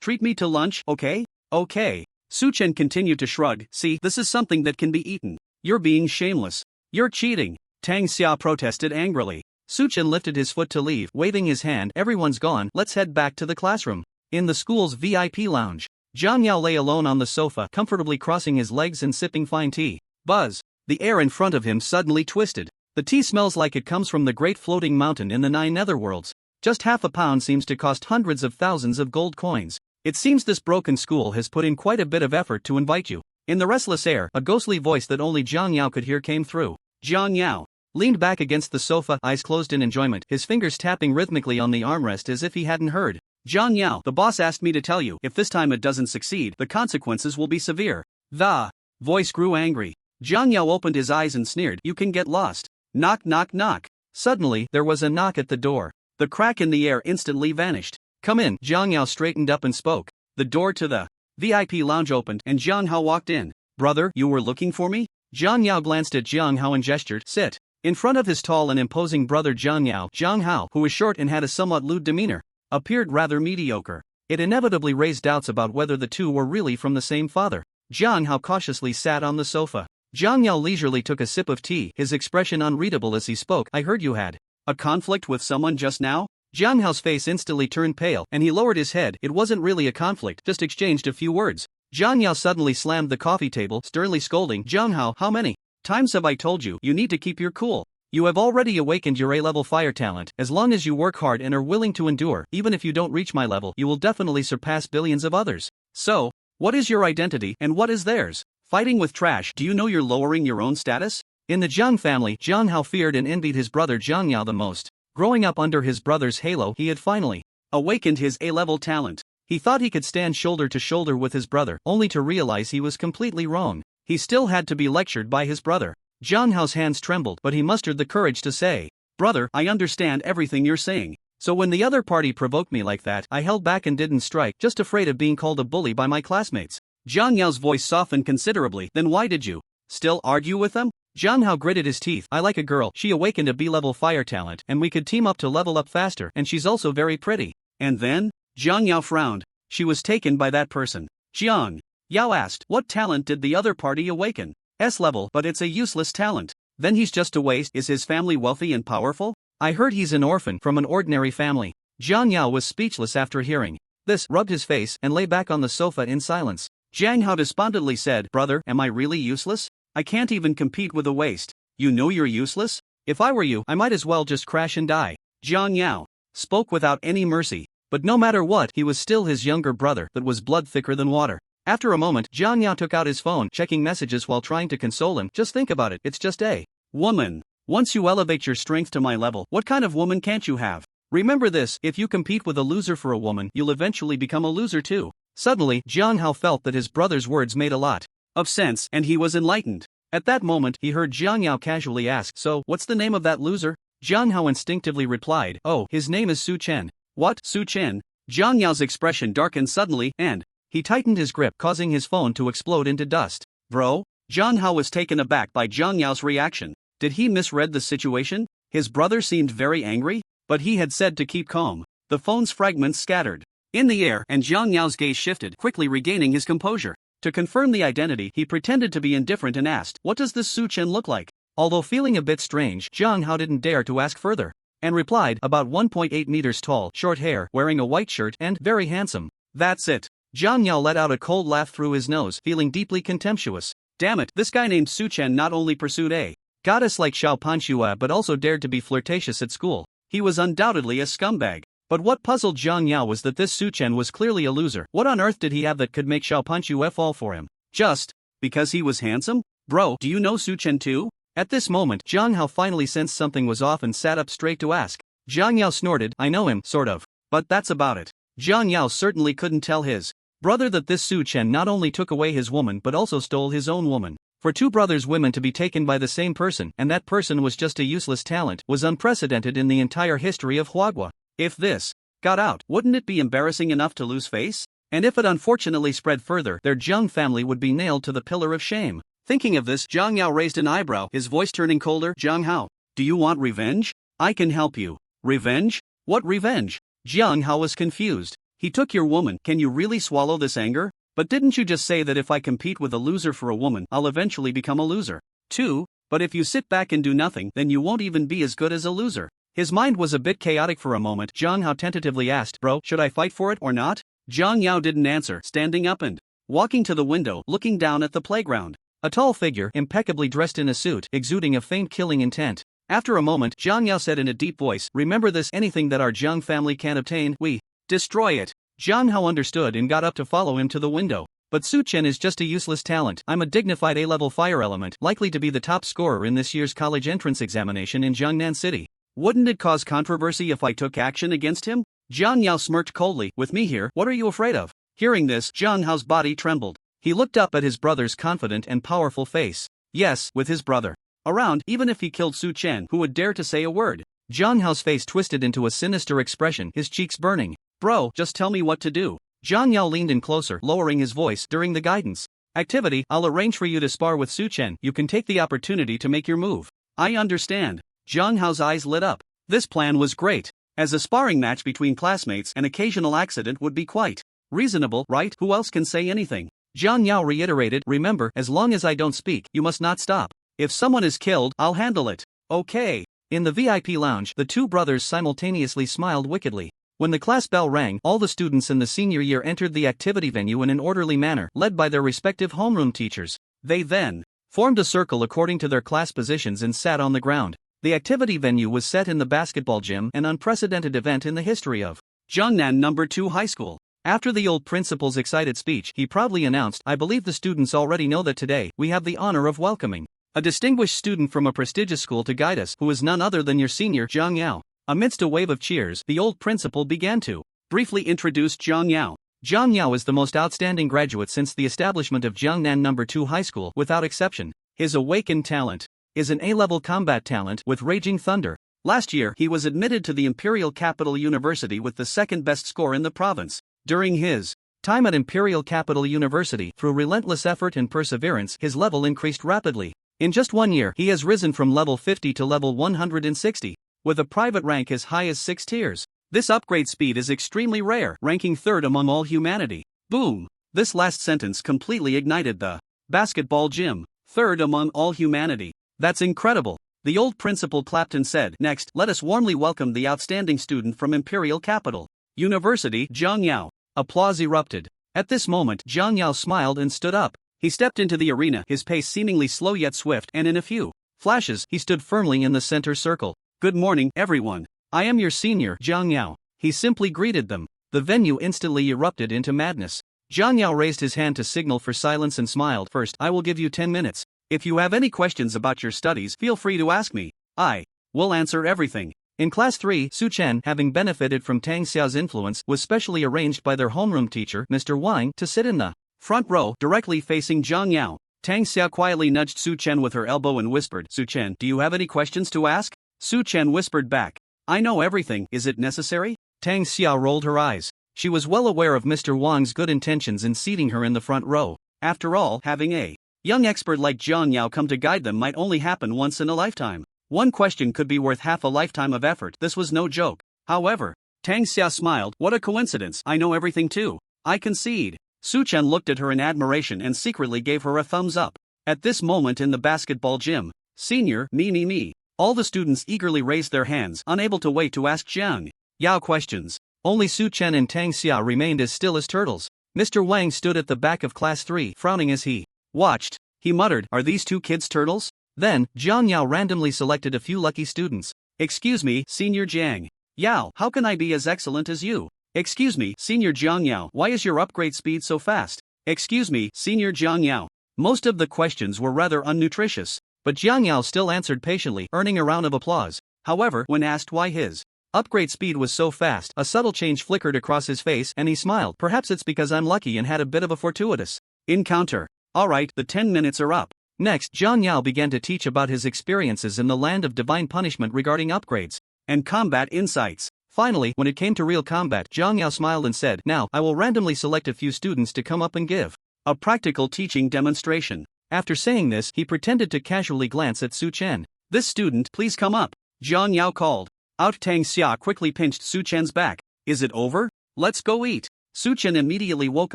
Treat me to lunch, okay?" "Okay." Su Chen continued to shrug. "See, this is something that can be eaten. You're being shameless. You're cheating." Tang Xia protested angrily. Su Chen lifted his foot to leave, waving his hand. "Everyone's gone, let's head back to the classroom." In the school's VIP lounge, Zhang Yao lay alone on the sofa, comfortably crossing his legs and sipping fine tea. Buzz! The air in front of him suddenly twisted. The tea smells like it comes from the great floating mountain in the 9 netherworlds. Just half a pound seems to cost hundreds of thousands of gold coins. It seems this broken school has put in quite a bit of effort to invite you. In the restless air, a ghostly voice that only Zhang Yao could hear came through. Zhang Yao leaned back against the sofa, eyes closed in enjoyment, his fingers tapping rhythmically on the armrest as if he hadn't heard. "Zhang Yao, the boss asked me to tell you, if this time it doesn't succeed, the consequences will be severe." The voice grew angry. Zhang Yao opened his eyes and sneered, "You can get lost." Knock knock knock. Suddenly, there was a knock at the door. The crack in the air instantly vanished. "Come in." Zhang Yao straightened up and spoke. The door to the VIP lounge opened, and Zhang Hao walked in. "Brother, you were looking for me?" Zhang Yao glanced at Zhang Hao and gestured, "Sit." In front of his tall and imposing brother Zhang Hao, who was short and had a somewhat lewd demeanor, appeared rather mediocre. It inevitably raised doubts about whether the two were really from the same father. Zhang Hao cautiously sat on the sofa. Zhang Yao leisurely took a sip of tea, his expression unreadable as he spoke. "I heard you had a conflict with someone just now?" Zhang Hao's face instantly turned pale, and he lowered his head. "It wasn't really a conflict, just exchanged a few words." Zhang Yao suddenly slammed the coffee table, sternly scolding, "Zhang Hao, how many times have I told you, you need to keep your cool? You have already awakened your A-level fire talent. As long as you work hard and are willing to endure, even if you don't reach my level, you will definitely surpass billions of others. So, what is your identity, and what is theirs? Fighting with trash? Do you know you're lowering your own status?" In the Zhang family, Zhang Hao feared and envied his brother Zhang Yao the most. Growing up under his brother's halo, he had finally awakened his A-level talent. He thought he could stand shoulder to shoulder with his brother, only to realize he was completely wrong. He still had to be lectured by his brother. Zhang Hao's hands trembled, but he mustered the courage to say, "Brother, I understand everything you're saying. So when the other party provoked me like that, I held back and didn't strike, just afraid of being called a bully by my classmates." Zhang Yao's voice softened considerably. "Then why did you still argue with them?" Zhang Hao gritted his teeth. "I like a girl, she awakened a B-level fire talent, and we could team up to level up faster, and she's also very pretty." "And then?" Zhang Yao frowned. "She was taken by that person." Zhang Yao asked, "What talent did the other party awaken?" "S-level, but it's a useless talent." "Then he's just a waste." "Is his family wealthy and powerful?" "I heard he's an orphan from an ordinary family." Zhang Yao was speechless after hearing this, rubbed his face, and lay back on the sofa in silence. Zhang Hao despondently said, "Brother, am I really useless? I can't even compete with a waste." "You know you're useless? If I were you, I might as well just crash and die." Zhang Yao spoke without any mercy. But no matter what, he was still his younger brother, that was blood thicker than water. After a moment, Zhang Yao took out his phone, checking messages while trying to console him. "Just think about it, it's just a woman. Once you elevate your strength to my level, what kind of woman can't you have? Remember this, if you compete with a loser for a woman, you'll eventually become a loser too." Suddenly, Zhang Hao felt that his brother's words made a lot of sense, and he was enlightened. At that moment, he heard Zhang Yao casually ask, "So, what's the name of that loser?" Zhang Hao instinctively replied, "Oh, his name is Su Chen." "What? Su Chen?" Zhang Yao's expression darkened suddenly, and he tightened his grip, causing his phone to explode into dust. "Bro?" Zhang Hao was taken aback by Zhang Yao's reaction. Did he misread the situation? His brother seemed very angry. but he had said to keep calm. The phone's fragments scattered in the air, and Zhang Yao's gaze shifted, quickly regaining his composure. To confirm the identity, he pretended to be indifferent and asked, "What does this Su Chen look like?" Although feeling a bit strange, Zhang Hao didn't dare to ask further, and replied, "About 1.8 meters tall, short hair, wearing a white shirt, and very handsome." That's it. Zhang Yao let out a cold laugh through his nose, feeling deeply contemptuous. Damn it, this guy named Su Chen not only pursued a goddess like Xiao Panxua but also dared to be flirtatious at school. He was undoubtedly a scumbag. But what puzzled Zhang Yao was that this Su Chen was clearly a loser. What on earth did he have that could make Xiao Panxua fall for him? Just because he was handsome? Bro, do you know Su Chen too? At this moment, Zhang Hao finally sensed something was off and sat up straight to ask. Zhang Yao snorted, "I know him, sort of. But that's about it." Zhang Yao certainly couldn't tell his brother that this Su Chen not only took away his woman but also stole his own woman. For two brothers' women to be taken by the same person, and that person was just a useless talent, was unprecedented in the entire history of Huagua. If this got out, wouldn't it be embarrassing enough to lose face? And if it unfortunately spread further, their Zhang family would be nailed to the pillar of shame. Thinking of this, Zhang Yao raised an eyebrow, his voice turning colder. "Zhang Hao, do you want revenge? I can help you." "Revenge? What revenge?" Zhang Hao was confused. "He took your woman, can you really swallow this anger? But didn't you just say that if I compete with a loser for a woman, I'll eventually become a loser? Too, but if you sit back and do nothing, then you won't even be as good as a loser." His mind was a bit chaotic for a moment. Zhang Hao tentatively asked, "Bro, should I fight for it or not?" Zhang Yao didn't answer, standing up and walking to the window, looking down at the playground. A tall figure, impeccably dressed in a suit, exuding a faint killing intent. After a moment, Zhang Yao said in a deep voice, "Remember this, anything that our Zhang family can obtain, we destroy it." Zhang Hao understood and got up to follow him to the window. "But Su Chen is just a useless talent. I'm a dignified A-level fire element, likely to be the top scorer in this year's college entrance examination in Jiangnan City. Wouldn't it cause controversy if I took action against him?" Zhang Yao smirked coldly. "With me here, what are you afraid of?" Hearing this, Zhang Hao's body trembled. He looked up at his brother's confident and powerful face. Yes, with his brother around, even if he killed Su Chen, who would dare to say a word? Zhang Hao's face twisted into a sinister expression, his cheeks burning. "Bro, just tell me what to do." Zhang Yao leaned in closer, lowering his voice. "During the guidance activity, I'll arrange for you to spar with Su Chen. You can take the opportunity to make your move." "I understand." Zhang Hao's eyes lit up. This plan was great. As a sparring match between classmates, an occasional accident would be quite reasonable, right? Who else can say anything? Zhang Yao reiterated, "Remember, as long as I don't speak, you must not stop. If someone is killed, I'll handle it." "Okay." In the VIP lounge, the two brothers simultaneously smiled wickedly. When the class bell rang, all the students in the senior year entered the activity venue in an orderly manner, led by their respective homeroom teachers. They then formed a circle according to their class positions and sat on the ground. The activity venue was set in the basketball gym, an unprecedented event in the history of Jiangnan No. 2 High School. After the old principal's excited speech, he proudly announced, "I believe the students already know that today, we have the honor of welcoming a distinguished student from a prestigious school to guide us, who is none other than your senior, Zhang Yao." Amidst a wave of cheers, the old principal began to briefly introduce Zhang Yao. Zhang Yao is the most outstanding graduate since the establishment of Jiangnan No. 2 High School, without exception. His awakened talent is an A-level combat talent with raging thunder. Last year, he was admitted to the Imperial Capital University with the second best score in the province. During his time at Imperial Capital University, through relentless effort and perseverance, his level increased rapidly. In just 1 year, he has risen from level 50 to level 160. With a private rank as high as 6 tiers. This upgrade speed is extremely rare, ranking third among all humanity. Boom! This last sentence completely ignited the basketball gym. Third among all humanity. That's incredible. The old principal clapped and said, "Next, let us warmly welcome the outstanding student from Imperial Capital University, Zhang Yao." Applause erupted. At this moment, Zhang Yao smiled and stood up. He stepped into the arena, his pace seemingly slow yet swift, and in a few flashes, he stood firmly in the center circle. "Good morning, everyone. I am your senior, Zhang Yao." He simply greeted them. The venue instantly erupted into madness. Zhang Yao raised his hand to signal for silence and smiled. "First, I will give you 10 minutes. If you have any questions about your studies, feel free to ask me. I will answer everything." In Class 3, Su Chen, having benefited from Tang Xiao's influence, was specially arranged by their homeroom teacher, Mr. Wang, to sit in the front row, directly facing Zhang Yao. Tang Xiao quietly nudged Su Chen with her elbow and whispered, "Su Chen, do you have any questions to ask?" Su Chen whispered back, "I know everything, is it necessary?" Tang Xiao rolled her eyes. She was well aware of Mr. Wang's good intentions in seating her in the front row. After all, having a young expert like Zhang Yao come to guide them might only happen once in a lifetime. One question could be worth half a lifetime of effort. This was no joke. However, Tang Xia smiled. What a coincidence, I know everything too. I concede. Su Chen looked at her in admiration and secretly gave her a thumbs up. At this moment in the basketball gym, Senior, me. All the students eagerly raised their hands, unable to wait to ask Jiang Yao questions. Only Su Chen and Tang Xia remained as still as turtles. Mr. Wang stood at the back of class 3, frowning as he watched. He muttered, "Are these two kids turtles?" Then, Jiang Yao randomly selected a few lucky students. "Excuse me, Senior Jiang Yao, how can I be as excellent as you?" "Excuse me, Senior Jiang Yao, why is your upgrade speed so fast?" "Excuse me, Senior Jiang Yao." Most of the questions were rather unnutritious, but Jiang Yao still answered patiently, earning a round of applause. However, when asked why his upgrade speed was so fast, a subtle change flickered across his face and he smiled. "Perhaps it's because I'm lucky and had a bit of a fortuitous encounter." Alright, the 10 minutes are up. Next, Jiang Yao began to teach about his experiences in the land of divine punishment regarding upgrades and combat insights. Finally, when it came to real combat, Jiang Yao smiled and said, "Now, I will randomly select a few students to come up and give a practical teaching demonstration." After saying this, he pretended to casually glance at Su Chen. "This student, please come up," Jiang Yao called. Out Tang Xia quickly pinched Su Chen's back. "Is it over? Let's go eat." Su Chen immediately woke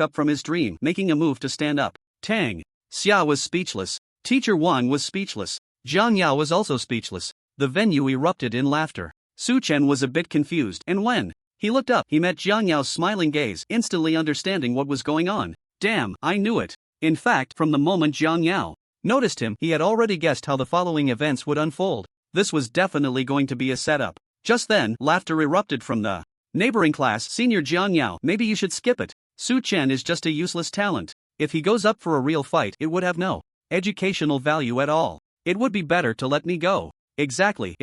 up from his dream, making a move to stand up. Tang Xia was speechless. Teacher Wang was speechless. Jiang Yao was also speechless. The venue erupted in laughter. Su Chen was a bit confused, and when he looked up, he met Jiang Yao's smiling gaze, instantly understanding what was going on. Damn, I knew it. In fact, from the moment Jiang Yao noticed him, he had already guessed how the following events would unfold. This was definitely going to be a setup. Just then, laughter erupted from the neighboring class. "Senior Jiang Yao, maybe you should skip it. Su Chen is just a useless talent. If he goes up for a real fight, it would have no educational value at all. It would be better to let me go." Exactly.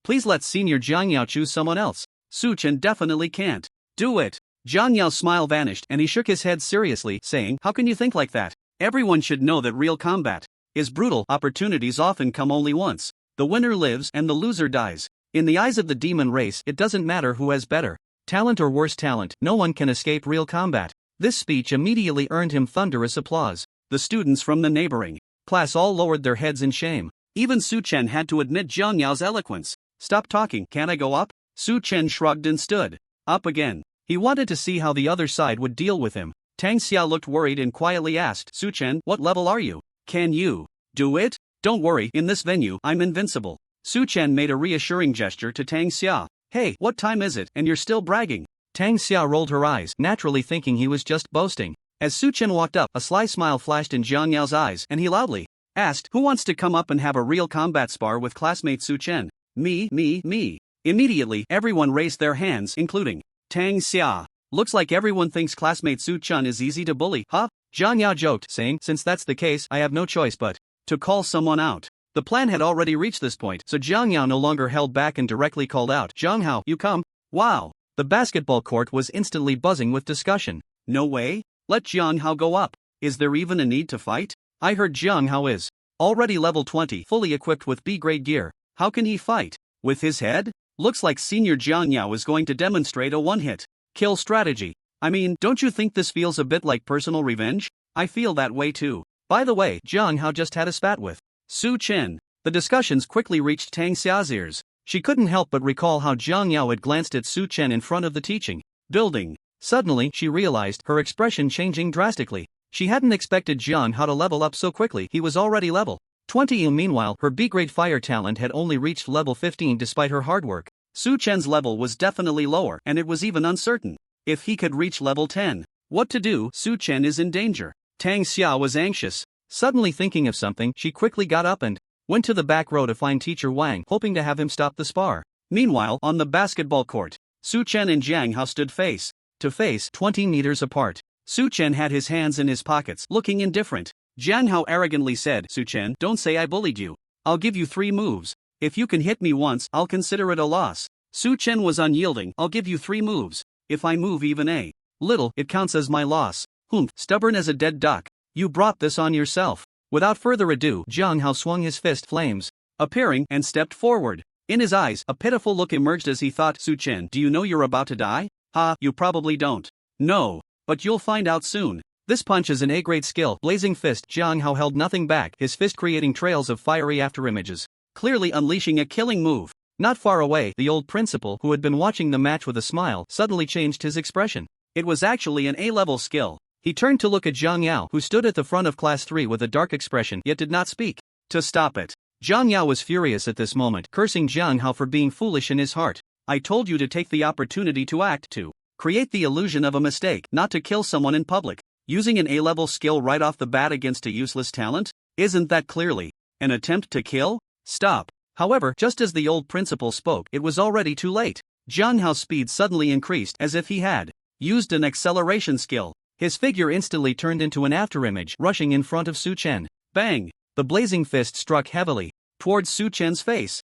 Please let Senior Jiang Yao choose someone else. Su Chen definitely can't do it. Jiang Yao's smile vanished and he shook his head seriously, saying, "How can you think like that? Everyone should know that real combat is brutal. Opportunities often come only once. The winner lives and the loser dies. In the eyes of the demon race, it doesn't matter who has better talent or worse talent, no one can escape real combat." This speech immediately earned him thunderous applause. The students from the neighboring class all lowered their heads in shame. Even Su Chen had to admit Jiang Yao's eloquence. "Stop talking, can't I go up?" Su Chen shrugged and stood up again. He wanted to see how the other side would deal with him. Tang Xia looked worried and quietly asked, "Su Chen, what level are you? Can you do it?" "Don't worry, in this venue, I'm invincible." Su Chen made a reassuring gesture to Tang Xia. "Hey, what time is it, and you're still bragging?" Tang Xia rolled her eyes, naturally thinking he was just boasting. As Su Chen walked up, a sly smile flashed in Jiang Yao's eyes, and he loudly asked, "Who wants to come up and have a real combat spar with classmate Su Chen?" Me. Immediately, everyone raised their hands, including Tang Xia. "Looks like everyone thinks classmate Su Chen is easy to bully, huh?" Jiang Yao joked, saying, "Since that's the case, I have no choice but to call someone out." The plan had already reached this point, so Jiang Yao no longer held back and directly called out, "Jiang Hao, you come." Wow! The basketball court was instantly buzzing with discussion. "No way? Let Jiang Hao go up. Is there even a need to fight? I heard Jiang Hao is already level 20, fully equipped with B-grade gear. How can he fight? With his head? Looks like Senior Jiang Yao is going to demonstrate a one-hit kill strategy. I mean, don't you think this feels a bit like personal revenge?" "I feel that way too. By the way, Jiang Hao just had a spat with Su Chen." The discussions quickly reached Tang Xia's ears. She couldn't help but recall how Jiang Yao had glanced at Su Chen in front of the teaching building. Suddenly, she realized, her expression changing drastically. She hadn't expected Jiang Hao to level up so quickly. He was already level 20 and meanwhile, her B-grade fire talent had only reached level 15 despite her hard work. Su Chen's level was definitely lower, and it was even uncertain if he could reach level 10. What to do? Su Chen is in danger. Tang Xia was anxious. Suddenly thinking of something, she quickly got up and went to the back row to find Teacher Wang, hoping to have him stop the spar. Meanwhile, on the basketball court, Su Chen and Jiang Hao stood face to face, 20 meters apart. Su Chen had his hands in his pockets, looking indifferent. Jiang Hao arrogantly said, "Su Chen, don't say I bullied you. I'll give you 3 moves. If you can hit me once, I'll consider it a loss." Su Chen was unyielding. "I'll give you 3 moves. If I move even a little, it counts as my loss." Stubborn as a dead duck. "You brought this on yourself." Without further ado, Jiang Hao swung his fist, flames appearing, and stepped forward. In his eyes, a pitiful look emerged as he thought, "Su Chen, do you know you're about to die? Ha, you probably don't. No. But you'll find out soon." This punch is an A-grade skill. Blazing fist. Jiang Hao held nothing back, his fist creating trails of fiery afterimages, clearly unleashing a killing move. Not far away, the old principal, who had been watching the match with a smile, suddenly changed his expression. It was actually an A-level skill. He turned to look at Zhang Yao, who stood at the front of Class 3 with a dark expression yet did not speak. To stop it. Zhang Yao was furious at this moment, cursing Zhang Hao for being foolish in his heart. I told you to take the opportunity to act, to create the illusion of a mistake, not to kill someone in public. Using an A-level skill right off the bat against a useless talent? Isn't that clearly an attempt to kill? Stop. However, just as the old principal spoke, it was already too late. Zhang Hao's speed suddenly increased as if he had used an acceleration skill. His figure instantly turned into an afterimage, rushing in front of Su Chen. Bang! The blazing fist struck heavily towards Su Chen's face.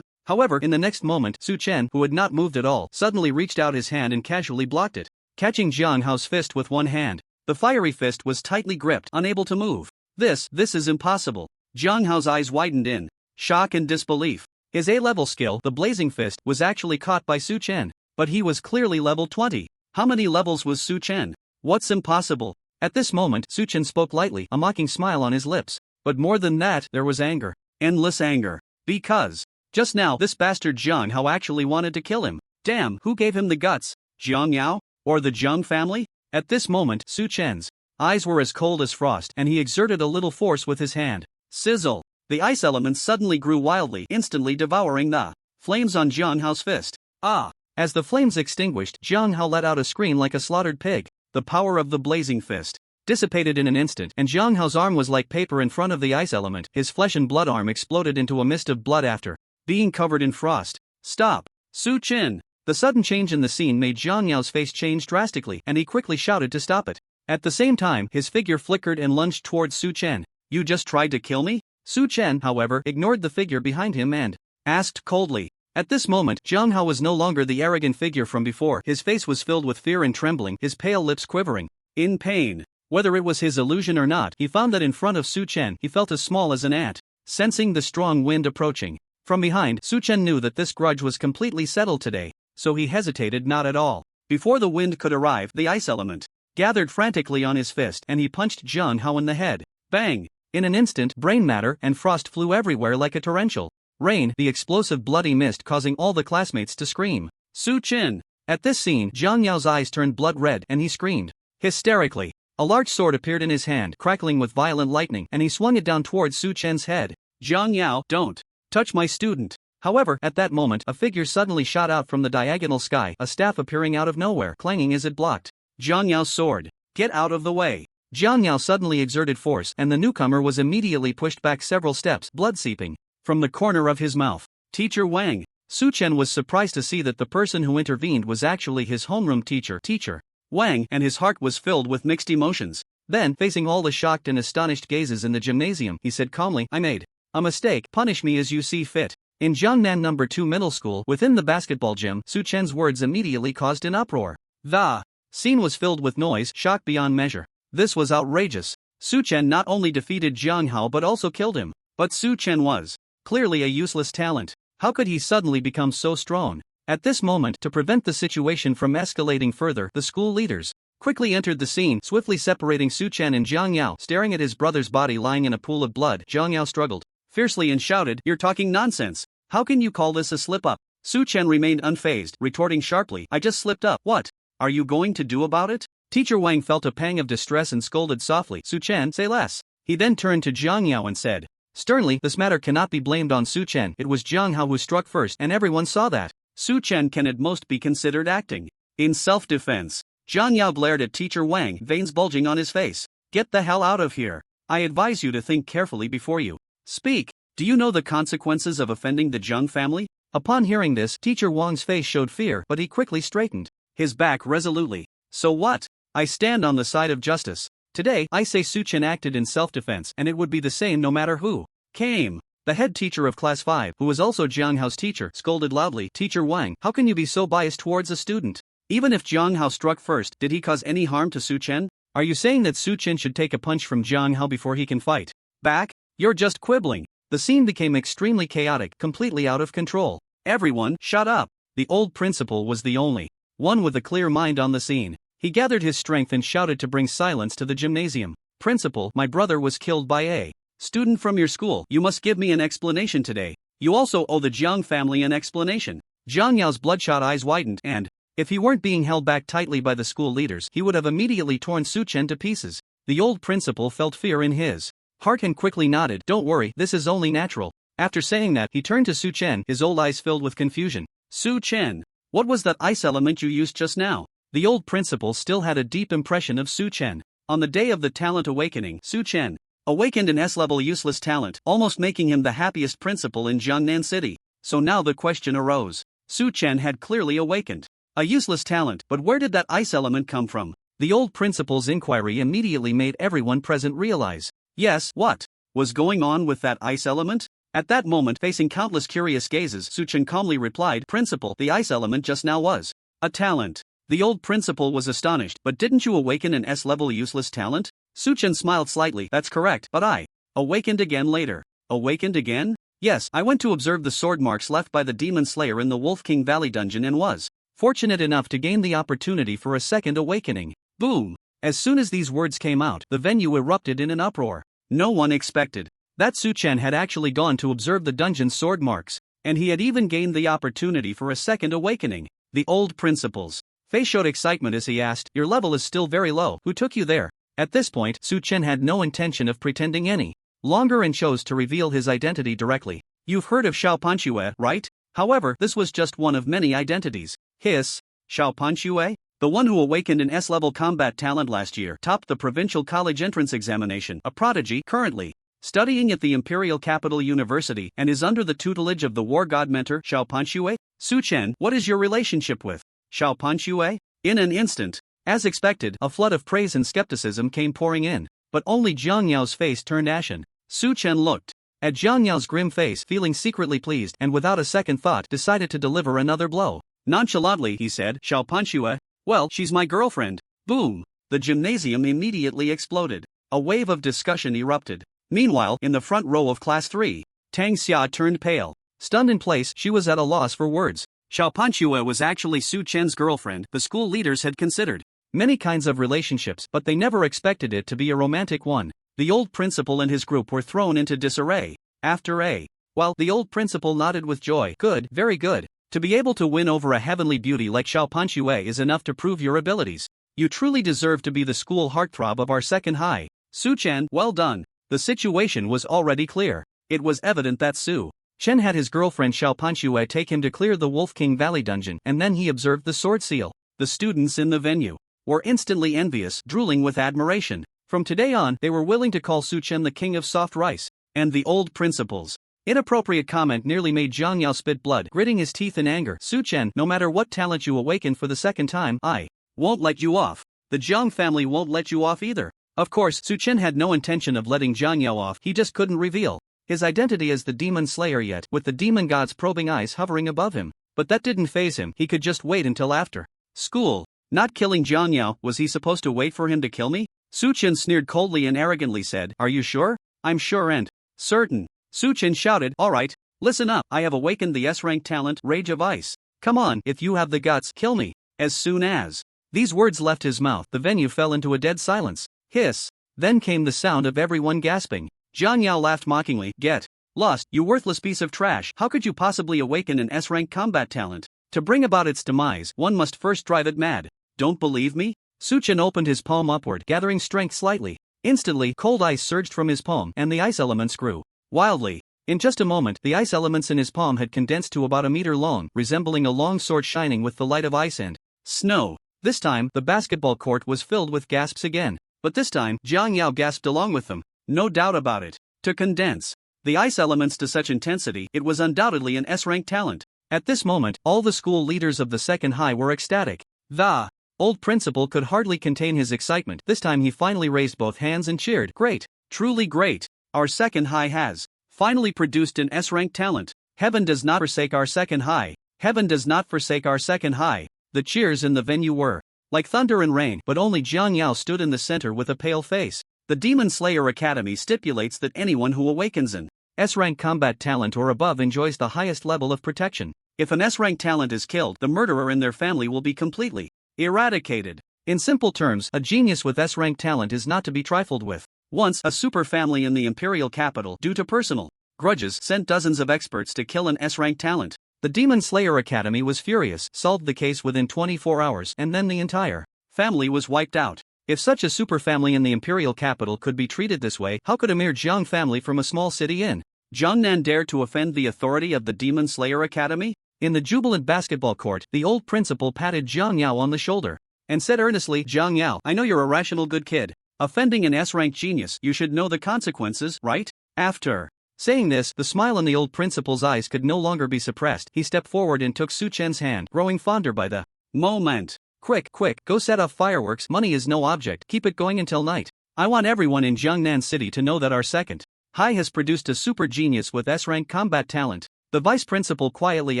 However, in the next moment, Su Chen, who had not moved at all, suddenly reached out his hand and casually blocked it, catching Zhang Hao's fist with one hand. The fiery fist was tightly gripped, unable to move. This is impossible. Zhang Hao's eyes widened in shock and disbelief. His A-level skill, the blazing fist, was actually caught by Su Chen, but he was clearly level 20. How many levels was Su Chen? What's impossible? At this moment, Su Chen spoke lightly, a mocking smile on his lips. But more than that, there was anger. Endless anger. Because just now, this bastard Zhang Hao actually wanted to kill him. Damn, who gave him the guts? Zhang Yao? Or the Zhang family? At this moment, Su Chen's eyes were as cold as frost, and he exerted a little force with his hand. Sizzle! The ice elements suddenly grew wildly, instantly devouring the flames on Zhang Hao's fist. Ah! As the flames extinguished, Zhang Hao let out a scream like a slaughtered pig. The power of the blazing fist dissipated in an instant, and Zhang Hao's arm was like paper in front of the ice element. His flesh and blood arm exploded into a mist of blood after being covered in frost. Stop! Su Chen! The sudden change in the scene made Zhang Yao's face change drastically, and he quickly shouted to stop it. At the same time, his figure flickered and lunged towards Su Chen. You just tried to kill me? Su Chen, however, ignored the figure behind him and asked coldly. At this moment, Zhang Hao was no longer the arrogant figure from before. His face was filled with fear and trembling, his pale lips quivering in pain. Whether it was his illusion or not, he found that in front of Su Chen he felt as small as an ant. Sensing the strong wind approaching from behind, Su Chen knew that this grudge was completely settled today, so he hesitated not at all. Before the wind could arrive, the ice element gathered frantically on his fist and he punched Zhang Hao in the head. Bang! In an instant, brain matter and frost flew everywhere like a torrential rain, the explosive bloody mist causing all the classmates to scream. Su Chen! At this scene, Zhang Yao's eyes turned blood red and he screamed hysterically. A large sword appeared in his hand, crackling with violent lightning, and he swung it down towards Su Chen's head. Zhang Yao, don't touch my student. However, at that moment, a figure suddenly shot out from the diagonal sky, a staff appearing out of nowhere, clanging as it blocked Zhang Yao's sword. Get out of the way. Zhang Yao suddenly exerted force, and the newcomer was immediately pushed back several steps, blood seeping from the corner of his mouth. Teacher Wang. Su Chen was surprised to see that the person who intervened was actually his homeroom teacher, Teacher Wang, and his heart was filled with mixed emotions. Then, facing all the shocked and astonished gazes in the gymnasium, he said calmly, I made a mistake, punish me as you see fit. In Jiangnan No. 2 Middle School, within the basketball gym, Su Chen's words immediately caused an uproar. The scene was filled with noise, shock beyond measure. This was outrageous. Su Chen not only defeated Zhang Hao but also killed him. But Su Chen was clearly a useless talent. How could he suddenly become so strong? At this moment, to prevent the situation from escalating further, the school leaders quickly entered the scene, swiftly separating Su Chen and Zhang Yao. Staring at his brother's body lying in a pool of blood, Zhang Yao struggled fiercely and shouted, You're talking nonsense. How can you call this a slip-up? Su Chen remained unfazed, retorting sharply, I just slipped up. What are you going to do about it? Teacher Wang felt a pang of distress and scolded softly, Su Chen, say less. He then turned to Zhang Yao and said sternly, this matter cannot be blamed on Su Chen. It was Zhang Hao who struck first, and everyone saw that. Su Chen can at most be considered acting in self-defense. Zhang Yao glared at Teacher Wang, veins bulging on his face. Get the hell out of here. I advise you to think carefully before you speak. Do you know the consequences of offending the Zhang family? Upon hearing this, Teacher Wang's face showed fear, but he quickly straightened his back resolutely. So what? I stand on the side of justice. Today, I say Su Chen acted in self-defense, and it would be the same no matter who came. The head teacher of Class 5, who was also Zhang Hao's teacher, scolded loudly, Teacher Wang, how can you be so biased towards a student? Even if Zhang Hao struck first, did he cause any harm to Su Chen? Are you saying that Su Chen should take a punch from Zhang Hao before he can fight back? You're just quibbling. The scene became extremely chaotic, completely out of control. Everyone, shut up. The old principal was the only one with a clear mind on the scene. He gathered his strength and shouted to bring silence to the gymnasium. Principal, my brother was killed by a student from your school. You must give me an explanation today. You also owe the Jiang family an explanation. Jiang Yao's bloodshot eyes widened and, if he weren't being held back tightly by the school leaders, he would have immediately torn Su Chen to pieces. The old principal felt fear in his heart and quickly nodded. Don't worry, this is only natural. After saying that, he turned to Su Chen, his old eyes filled with confusion. Su Chen, what was that ice element you used just now? The old principal still had a deep impression of Su Chen. On the day of the talent awakening, Su Chen awakened an S-level useless talent, almost making him the happiest principal in Jiangnan City. So now the question arose. Su Chen had clearly awakened a useless talent, but where did that ice element come from? The old principal's inquiry immediately made everyone present realize. Yes, what was going on with that ice element? At that moment, facing countless curious gazes, Su Chen calmly replied, Principal, the ice element just now was a talent. The old principal was astonished. But didn't you awaken an S-level useless talent? Su Chen smiled slightly. That's correct, but I awakened again later. Awakened again? Yes, I went to observe the sword marks left by the demon slayer in the Wolf King Valley dungeon and was fortunate enough to gain the opportunity for a second awakening. Boom! As soon as these words came out, the venue erupted in an uproar. No one expected that Su Chen had actually gone to observe the dungeon's sword marks, and he had even gained the opportunity for a second awakening. The old principal's face showed excitement as he asked, Your level is still very low, who took you there? At this point, Su Chen had no intention of pretending any longer and chose to reveal his identity directly. You've heard of Xiao Panchue, right? However, this was just one of many identities. Hiss, Xiao Panchue? The one who awakened an S-level combat talent last year, topped the provincial college entrance examination, a prodigy, currently studying at the Imperial Capital University, and is under the tutelage of the war god mentor, Xiao Panchue? Su Chen, what is your relationship with Xiao Panchue? In an instant, as expected, a flood of praise and skepticism came pouring in, but only Jiang Yao's face turned ashen. Su Chen looked at Jiang Yao's grim face, feeling secretly pleased, and without a second thought decided to deliver another blow. Nonchalantly, he said, Xiao Panchue? Well, she's my girlfriend. Boom! The gymnasium immediately exploded. A wave of discussion erupted. Meanwhile, in the front row of Class 3, Tang Xia turned pale. Stunned in place, she was at a loss for words. Xiao Panchue was actually Su Chen's girlfriend. The school leaders had considered many kinds of relationships, but they never expected it to be a romantic one. The old principal and his group were thrown into disarray. After a while, the old principal nodded with joy. Good, very good. To be able to win over a heavenly beauty like Xiao Panchue is enough to prove your abilities. You truly deserve to be the school heartthrob of our second high. Su Chen, well done. The situation was already clear. It was evident that Su Chen had his girlfriend Xiao Panchue take him to clear the Wolf King Valley dungeon, and then he observed the sword seal. The students in the venue were instantly envious, drooling with admiration. From today on, they were willing to call Su Chen the king of soft rice. And the old principal's inappropriate comment nearly made Jiang Yao spit blood, gritting his teeth in anger. Su Chen, no matter what talent you awaken for the second time, I won't let you off. The Jiang family won't let you off either. Of course, Su Chen had no intention of letting Jiang Yao off, he just couldn't reveal his identity as the demon slayer yet, with the demon god's probing eyes hovering above him. But that didn't faze him, he could just wait until after school. Not killing Jiang Yao, was he supposed to wait for him to kill me? Su Chen sneered coldly and arrogantly said, Are you sure? I'm sure and certain. Su Chen shouted, Alright, listen up, I have awakened the S-rank talent, Rage of Ice. Come on, if you have the guts, kill me. As soon as these words left his mouth, the venue fell into a dead silence. Hiss. Then came the sound of everyone gasping. Jiang Yao laughed mockingly. Get lost, you worthless piece of trash. How could you possibly awaken an S-rank combat talent? To bring about its demise, one must first drive it mad. Don't believe me? Su Chen opened his palm upward, gathering strength slightly. Instantly, cold ice surged from his palm, and the ice elements grew wildly. In just a moment, the ice elements in his palm had condensed to about a meter long, resembling a long sword shining with the light of ice and snow. This time, the basketball court was filled with gasps again. But this time, Jiang Yao gasped along with them. No doubt about it. To condense the ice elements to such intensity, it was undoubtedly an S-rank talent. At this moment, all the school leaders of the second high were ecstatic. The old principal could hardly contain his excitement. This time he finally raised both hands and cheered. Great. Truly great. Our second high has finally produced an S-rank talent. Heaven does not forsake our second high. Heaven does not forsake our second high. The cheers in the venue were like thunder and rain, but only Jiang Yao stood in the center with a pale face. The Demon Slayer Academy stipulates that anyone who awakens an S-rank combat talent or above enjoys the highest level of protection. If an S-rank talent is killed, the murderer and their family will be completely eradicated. In simple terms, a genius with S-rank talent is not to be trifled with. Once a super family in the imperial capital, due to personal grudges sent dozens of experts to kill an S-rank talent. The Demon Slayer Academy was furious, solved the case within 24 hours, and then the entire family was wiped out. If such a super family in the imperial capital could be treated this way, how could a mere Jiang family from a small city in Jiangnan dare to offend the authority of the Demon Slayer Academy? In the jubilant basketball court, the old principal patted Jiang Yao on the shoulder and said earnestly, "Jiang Yao, I know you're a rational good kid. Offending an S-rank genius, you should know the consequences, right?" After saying this, the smile in the old principal's eyes could no longer be suppressed. He stepped forward and took Su Chen's hand, growing fonder by the moment. Quick, go set off fireworks. Money is no object. Keep it going until night. I want everyone in Jiangnan City to know that our second High has produced a super genius with S-rank combat talent. The vice principal quietly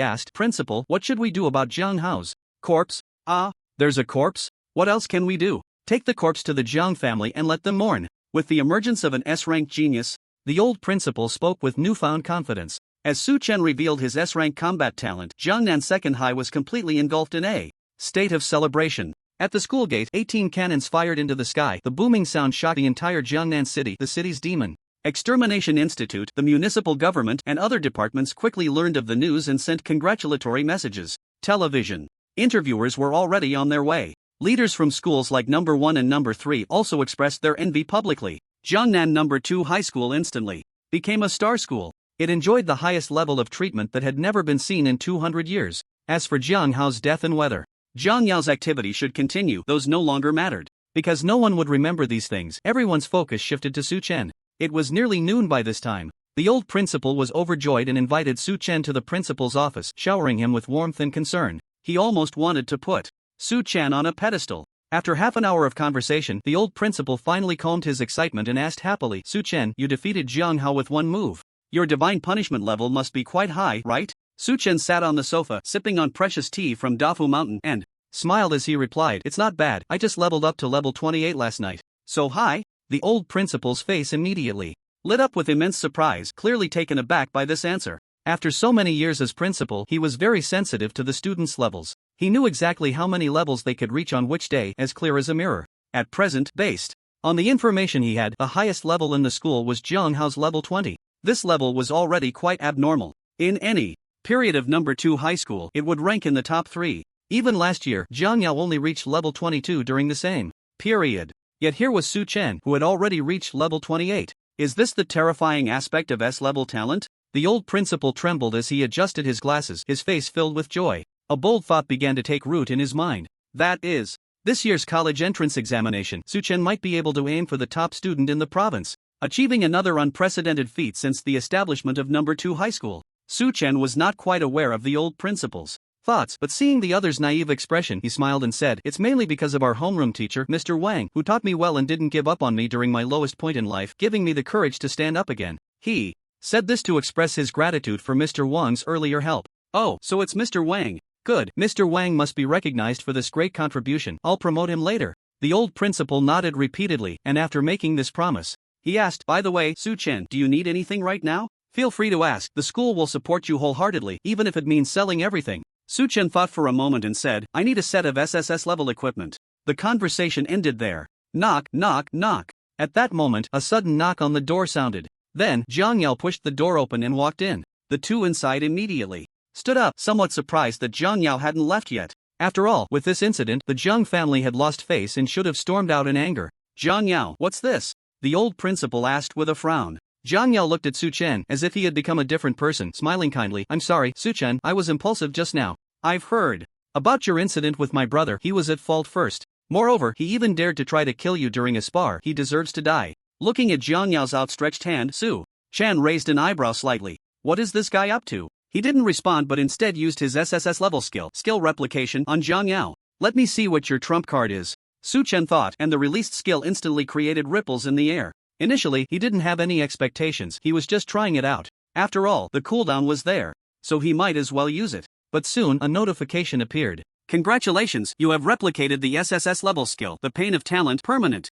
asked, "Principal, what should we do about Jiang Hao's corpse?" "Ah, there's a corpse? What else can we do?" "Take the corpse to the Jiang family and let them mourn." With the emergence of an S-rank genius, the old principal spoke with newfound confidence. As Su Chen revealed his S-rank combat talent, Jiangnan Second High was completely engulfed in a state of celebration. At the school gate, 18 cannons fired into the sky. The booming sound shocked the entire Jiangnan city. The city's demon Extermination Institute, the municipal government, and other departments quickly learned of the news and sent congratulatory messages. Television interviewers were already on their way. Leaders from schools like number 1 and number 3 also expressed their envy publicly. Jiangnan number 2 High School instantly became a star school. It enjoyed the highest level of treatment that had never been seen in 200 years. As for Jiang Hao's death and whether Jiang Yao's activity should continue, those no longer mattered. Because no one would remember these things, everyone's focus shifted to Su Chen. It was nearly noon by this time. The old principal was overjoyed and invited Su Chen to the principal's office, showering him with warmth and concern. He almost wanted to put Su Chen on a pedestal. After half an hour of conversation, the old principal finally calmed his excitement and asked happily, "Su Chen, you defeated Jiang Hao with one move. Your divine punishment level must be quite high, right?" Su Chen sat on the sofa, sipping on precious tea from Dafu Mountain, and smiled as he replied, "It's not bad, I just leveled up to level 28 last night." "So high?" The old principal's face immediately lit up with immense surprise, clearly taken aback by this answer. After so many years as principal, he was very sensitive to the students' levels. He knew exactly how many levels they could reach on which day, as clear as a mirror. At present, based on the information he had, the highest level in the school was Jiang Hao's level 20. This level was already quite abnormal. In any period of number 2 high school, it would rank in the top 3. Even last year, Jiang Yao only reached level 22 during the same period. Yet here was Su Chen, who had already reached level 28. Is this the terrifying aspect of S-level talent? The old principal trembled as he adjusted his glasses, his face filled with joy. A bold thought began to take root in his mind. That is, this year's college entrance examination, Su Chen might be able to aim for the top student in the province, achieving another unprecedented feat since the establishment of number 2 high school. Su Chen was not quite aware of the old principal's thoughts, but seeing the other's naive expression, he smiled and said, "It's mainly because of our homeroom teacher, Mr. Wang, who taught me well and didn't give up on me during my lowest point in life, giving me the courage to stand up again." He said this to express his gratitude for Mr. Wang's earlier help. "Oh, so it's Mr. Wang. Good, Mr. Wang must be recognized for this great contribution. I'll promote him later." The old principal nodded repeatedly, and after making this promise, he asked, "By the way, Su Chen, do you need anything right now? Feel free to ask. The school will support you wholeheartedly, even if it means selling everything." Su Chen thought for a moment and said, "I need a set of SSS level equipment." The conversation ended there. Knock, knock, knock. At that moment, a sudden knock on the door sounded. Then, Jiang Yao pushed the door open and walked in. The two inside immediately stood up, somewhat surprised that Jiang Yao hadn't left yet. After all, with this incident, the Jiang family had lost face and should have stormed out in anger. "Jiang Yao, what's this?" the old principal asked with a frown. Jiang Yao looked at Su Chen as if he had become a different person, smiling kindly. "I'm sorry, Su Chen, I was impulsive just now. I've heard about your incident with my brother. He was at fault first. Moreover, he even dared to try to kill you during a spar. He deserves to die." Looking at Jiang Yao's outstretched hand, Su Chen raised an eyebrow slightly. What is this guy up to? He didn't respond but instead used his SSS level skill replication on Jiang Yao. "Let me see what your trump card is," Su Chen thought, and the released skill instantly created ripples in the air. Initially, he didn't have any expectations, he was just trying it out. After all, the cooldown was there, so he might as well use it. But soon, a notification appeared. "Congratulations, you have replicated the SSS level skill, the Pain of Talent permanent."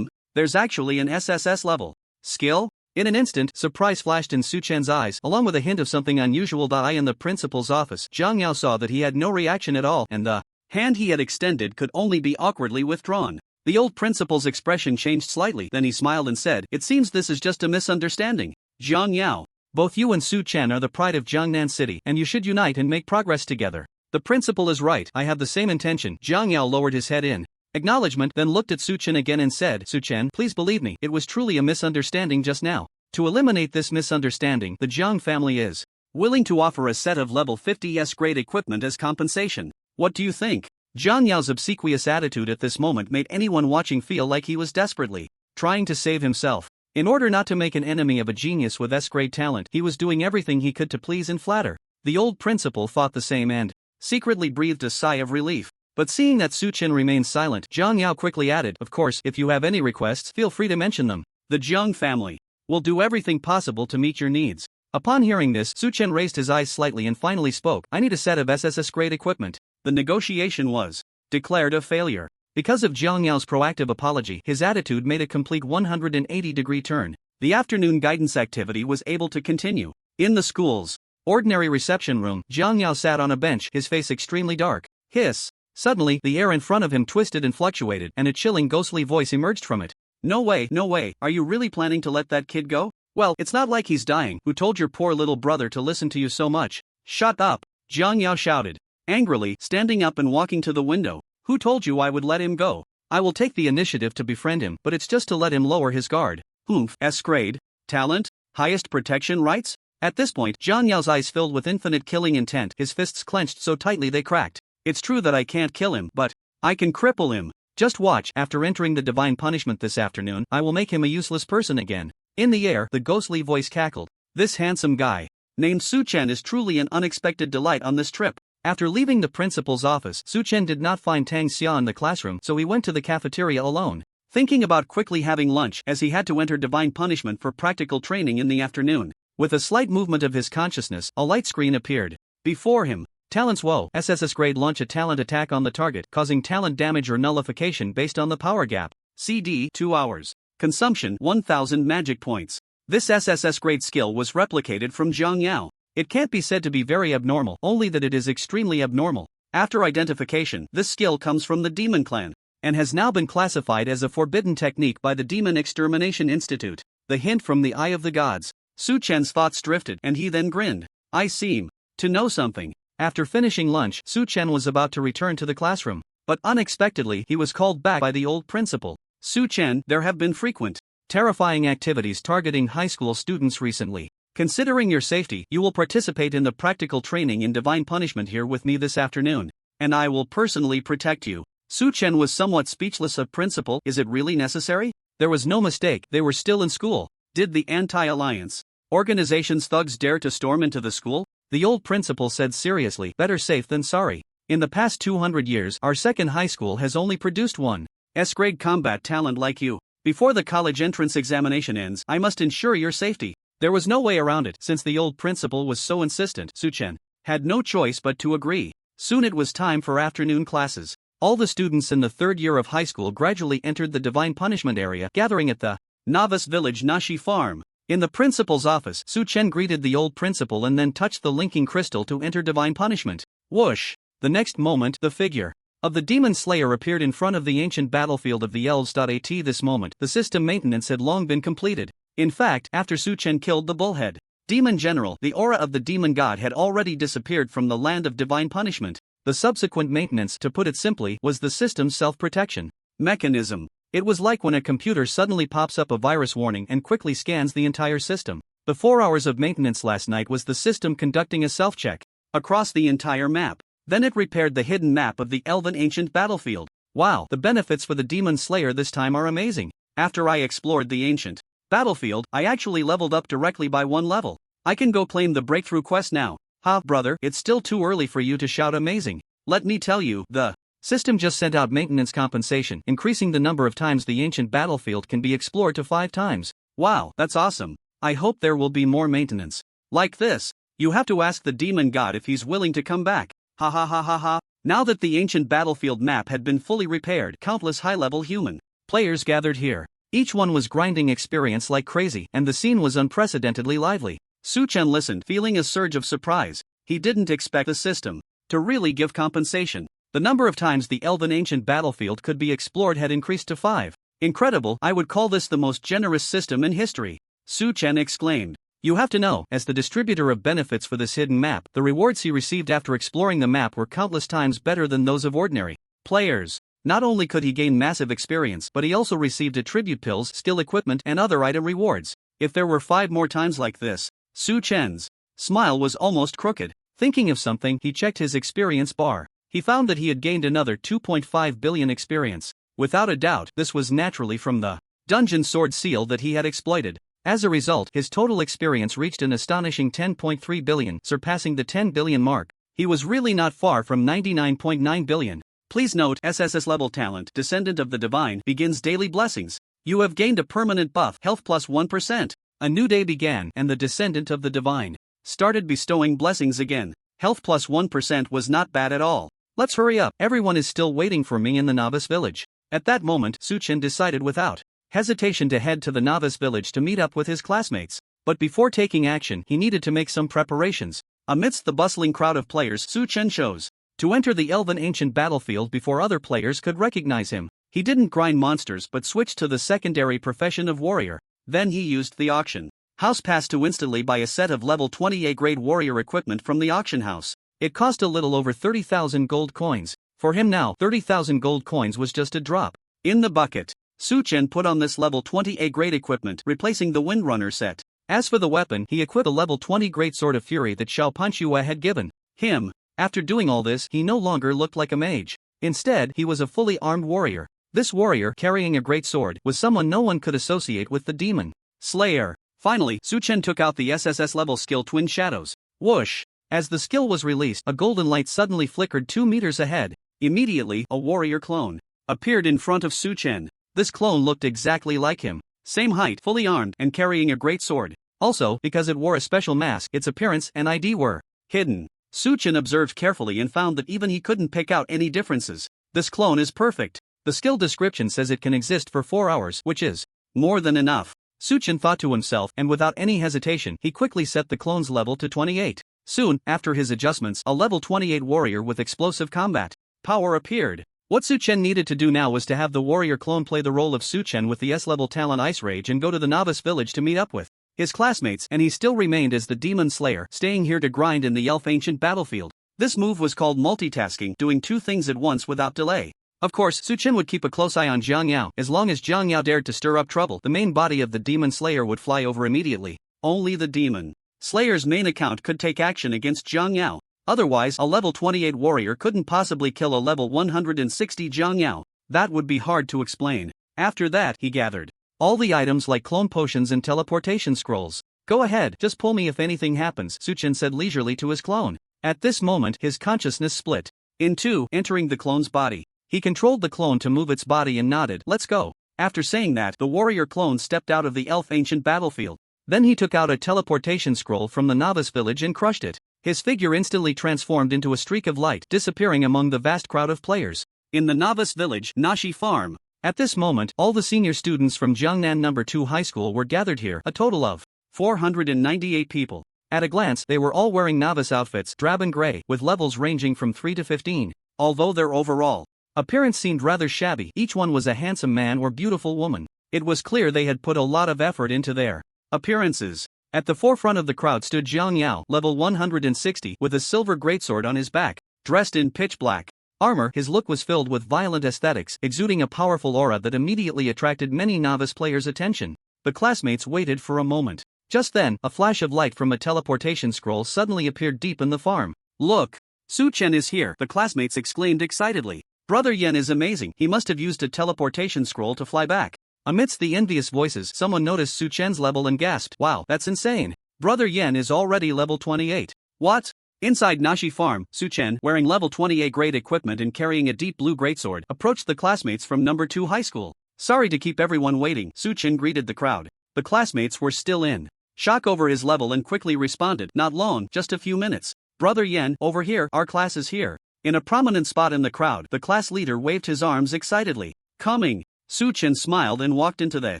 There's actually an SSS level skill? In an instant, surprise flashed in Su Chen's eyes, along with a hint of something unusual. In the principal's office, Jiang Yao saw that he had no reaction at all, and the hand he had extended could only be awkwardly withdrawn. The old principal's expression changed slightly, then he smiled and said, "It seems this is just a misunderstanding. Jiang Yao, Both you and Su Chen are the pride of Jiangnan City, and you should unite and make progress together. The principal is right, I have the same intention. Jiang Yao lowered his head in acknowledgement, then looked at Su Chen again and said, Su Chen, please believe me, it was truly a misunderstanding just now. To eliminate this misunderstanding, the Jiang family is willing to offer a set of level 50s grade equipment as compensation. What do you think? Jiang Yao's obsequious attitude at this moment made anyone watching feel like he was desperately trying to save himself. In order not to make an enemy of a genius with S-grade talent, he was doing everything he could to please and flatter. The old principal thought the same and secretly breathed a sigh of relief. But seeing that Su Chen remained silent, Jiang Yao quickly added, of course, if you have any requests, feel free to mention them. The Jiang family will do everything possible to meet your needs. Upon hearing this, Su Chen raised his eyes slightly and finally spoke, I need a set of SSS grade equipment. The negotiation was declared a failure. Because of Jiang Yao's proactive apology, his attitude made a complete 180-degree turn. The afternoon guidance activity was able to continue. In the school's ordinary reception room, Jiang Yao sat on a bench, his face extremely dark. Hiss! Suddenly, the air in front of him twisted and fluctuated, and a chilling ghostly voice emerged from it. No way, are you really planning to let that kid go? Well, it's not like he's dying. Who told your poor little brother to listen to you so much? Shut up! Jiang Yao shouted angrily, standing up and walking to the window. Who told you I would let him go? I will take the initiative to befriend him, but it's just to let him lower his guard. Oomph, S-grade? Talent? Highest protection rights? At this point, Jiang Yao's eyes filled with infinite killing intent, his fists clenched so tightly they cracked. It's true that I can't kill him, but I can cripple him. Just watch, after entering the divine punishment this afternoon, I will make him a useless person again. In the air, the ghostly voice cackled. This handsome guy, named Su Chen, is truly an unexpected delight on this trip. After leaving the principal's office, Su Chen did not find Tang Xia in the classroom, so he went to the cafeteria alone, thinking about quickly having lunch, as he had to enter divine punishment for practical training in the afternoon. With a slight movement of his consciousness, a light screen appeared before him. Talents Woe, SSS grade, launch a talent attack on the target, causing talent damage or nullification based on the power gap. CD 2 hours. Consumption 1000 magic points. This SSS grade skill was replicated from Jiang Yao. It can't be said to be very abnormal, only that it is extremely abnormal. After identification, this skill comes from the Demon Clan, and has now been classified as a forbidden technique by the Demon Extermination Institute. The hint from the Eye of the Gods. Su Chen's thoughts drifted, and he then grinned. I seem to know something. After finishing lunch, Su Chen was about to return to the classroom, but unexpectedly he was called back by the old principal. Su Chen, there have been frequent, terrifying activities targeting high school students recently. Considering your safety, you will participate in the practical training in divine punishment here with me this afternoon, and I will personally protect you. Su Chen was somewhat speechless. Of principal, is it really necessary? There was no mistake, they were still in school. Did the anti-alliance organization's thugs dare to storm into the school? The old principal said seriously, better safe than sorry. In the past 200 years, our second high school has only produced one S-grade combat talent like you. Before the college entrance examination ends, I must ensure your safety. There was no way around it. Since the old principal was so insistent, Su Chen had no choice but to agree. Soon it was time for afternoon classes. All the students in the third year of high school gradually entered the divine punishment area, gathering at the novice village Nashi farm. In the principal's office, Su Chen greeted the old principal and then touched the linking crystal to enter divine punishment. Whoosh! The next moment, the figure of the demon slayer appeared in front of the ancient battlefield of the elves. At this moment, the system maintenance had long been completed. In fact, after Su Chen killed the bullhead demon general, the aura of the demon god had already disappeared from the land of divine punishment. The subsequent maintenance, to put it simply, was the system's self-protection mechanism. It was like when a computer suddenly pops up a virus warning and quickly scans the entire system. The 4 hours of maintenance last night was the system conducting a self-check across the entire map. Then it repaired the hidden map of the elven ancient battlefield. Wow, the benefits for the demon slayer this time are amazing. After I explored the ancient battlefield, I actually leveled up directly by 1 level. I can go claim the breakthrough quest now. Ha, brother, it's still too early for you to shout amazing. Let me tell you, the system just sent out maintenance compensation, increasing the number of times the ancient battlefield can be explored to 5 times. Wow, that's awesome. I hope there will be more maintenance like this. You have to ask the demon god if he's willing to come back. Ha ha ha ha ha. Now that the ancient battlefield map had been fully repaired, countless high-level human players gathered here. Each one was grinding experience like crazy, and the scene was unprecedentedly lively. Su Chen listened, feeling a surge of surprise. He didn't expect the system to really give compensation. The number of times the elven ancient battlefield could be explored had increased to 5. Incredible, I would call this the most generous system in history. Su Chen exclaimed. You have to know, as the distributor of benefits for this hidden map, the rewards he received after exploring the map were countless times better than those of ordinary players. Not only could he gain massive experience, but he also received attribute pills, skill equipment, and other item rewards. If there were 5 more times like this, Su Chen's smile was almost crooked. Thinking of something, he checked his experience bar. He found that he had gained another 2.5 billion experience. Without a doubt, this was naturally from the dungeon sword seal that he had exploited. As a result, his total experience reached an astonishing 10.3 billion, surpassing the 10 billion mark. He was really not far from 99.9 billion. Please note, SSS level talent, Descendant of the Divine, begins daily blessings. You have gained a permanent buff, health plus 1%. A new day began, and the Descendant of the Divine started bestowing blessings again. Health plus 1% was not bad at all. Let's hurry up, everyone is still waiting for me in the novice village. At that moment, Su Chen decided without hesitation to head to the novice village to meet up with his classmates. But before taking action, he needed to make some preparations. Amidst the bustling crowd of players, Su Chen chose to enter the elven ancient battlefield before other players could recognize him. He didn't grind monsters but switched to the secondary profession of warrior. Then he used the auction house pass to instantly buy a set of level 20 A-grade warrior equipment from the auction house. It cost a little over 30,000 gold coins. For him now, 30,000 gold coins was just a drop in the bucket. Su Chen put on this level 20 A-grade equipment, replacing the Windrunner set. As for the weapon, he equipped a level 20 Greatsword of Fury that Xiao Panchua had given him. After doing all this, he no longer looked like a mage. Instead, he was a fully armed warrior. This warrior, carrying a great sword, was someone no one could associate with the demon Slayer. Finally, Su Chen took out the SSS level skill Twin Shadows. Whoosh! As the skill was released, a golden light suddenly flickered 2 meters ahead. Immediately, a warrior clone appeared in front of Su Chen. This clone looked exactly like him. Same height, fully armed, and carrying a great sword. Also, because it wore a special mask, its appearance and ID were hidden. Su Chen observed carefully and found that even he couldn't pick out any differences. This clone is perfect. The skill description says it can exist for 4 hours, which is more than enough. Su Chen thought to himself, and without any hesitation, he quickly set the clone's level to 28. Soon, after his adjustments, a level 28 warrior with explosive combat power appeared. What Su Chen needed to do now was to have the warrior clone play the role of Su Chen with the S-level talent Ice Rage and go to the novice village to meet up with his classmates, and he still remained as the Demon Slayer, staying here to grind in the Elf Ancient battlefield. This move was called multitasking, doing 2 things at once without delay. Of course, Su Chen would keep a close eye on Jiang Yao. As long as Jiang Yao dared to stir up trouble, the main body of the Demon Slayer would fly over immediately. Only the Demon Slayer's main account could take action against Jiang Yao. Otherwise, a level 28 warrior couldn't possibly kill a level 160 Jiang Yao. That would be hard to explain. After that, he gathered all the items like clone potions and teleportation scrolls. Go ahead, just pull me if anything happens, Su Chen said leisurely to his clone. At this moment, his consciousness split in 2, entering the clone's body. He controlled the clone to move its body and nodded, "Let's go." After saying that, the warrior clone stepped out of the Elf Ancient battlefield. Then he took out a teleportation scroll from the novice village and crushed it. His figure instantly transformed into a streak of light, disappearing among the vast crowd of players. In the novice village, Nashi Farm. At this moment, all the senior students from Jiangnan No. 2 High School were gathered here, a total of 498 people. At a glance, they were all wearing novice outfits, drab and gray, with levels ranging from 3 to 15. Although their overall appearance seemed rather shabby, each one was a handsome man or beautiful woman. It was clear they had put a lot of effort into their appearances. At the forefront of the crowd stood Jiang Yao, level 160, with a silver greatsword on his back. Dressed in pitch black armor, his look was filled with violent aesthetics, exuding a powerful aura that immediately attracted many novice players' attention. The classmates waited for a moment. Just then, a flash of light from a teleportation scroll suddenly appeared deep in the farm. "Look! Su Chen is here," the classmates exclaimed excitedly. "Brother Yen is amazing, he must have used a teleportation scroll to fly back." Amidst the envious voices, someone noticed Su Chen's level and gasped, "Wow, that's insane. Brother Yen is already level 28. What?" Inside Nashi Farm, Su Chen, wearing level 28 grade equipment and carrying a deep blue greatsword, approached the classmates from No. 2 High School. "Sorry to keep everyone waiting," Su Chen greeted the crowd. The classmates were still in shock over his level and quickly responded, "Not long, just a few minutes. Brother Yen, over here, our class is here." In a prominent spot in the crowd, the class leader waved his arms excitedly. "Coming." Su Chen smiled and walked into the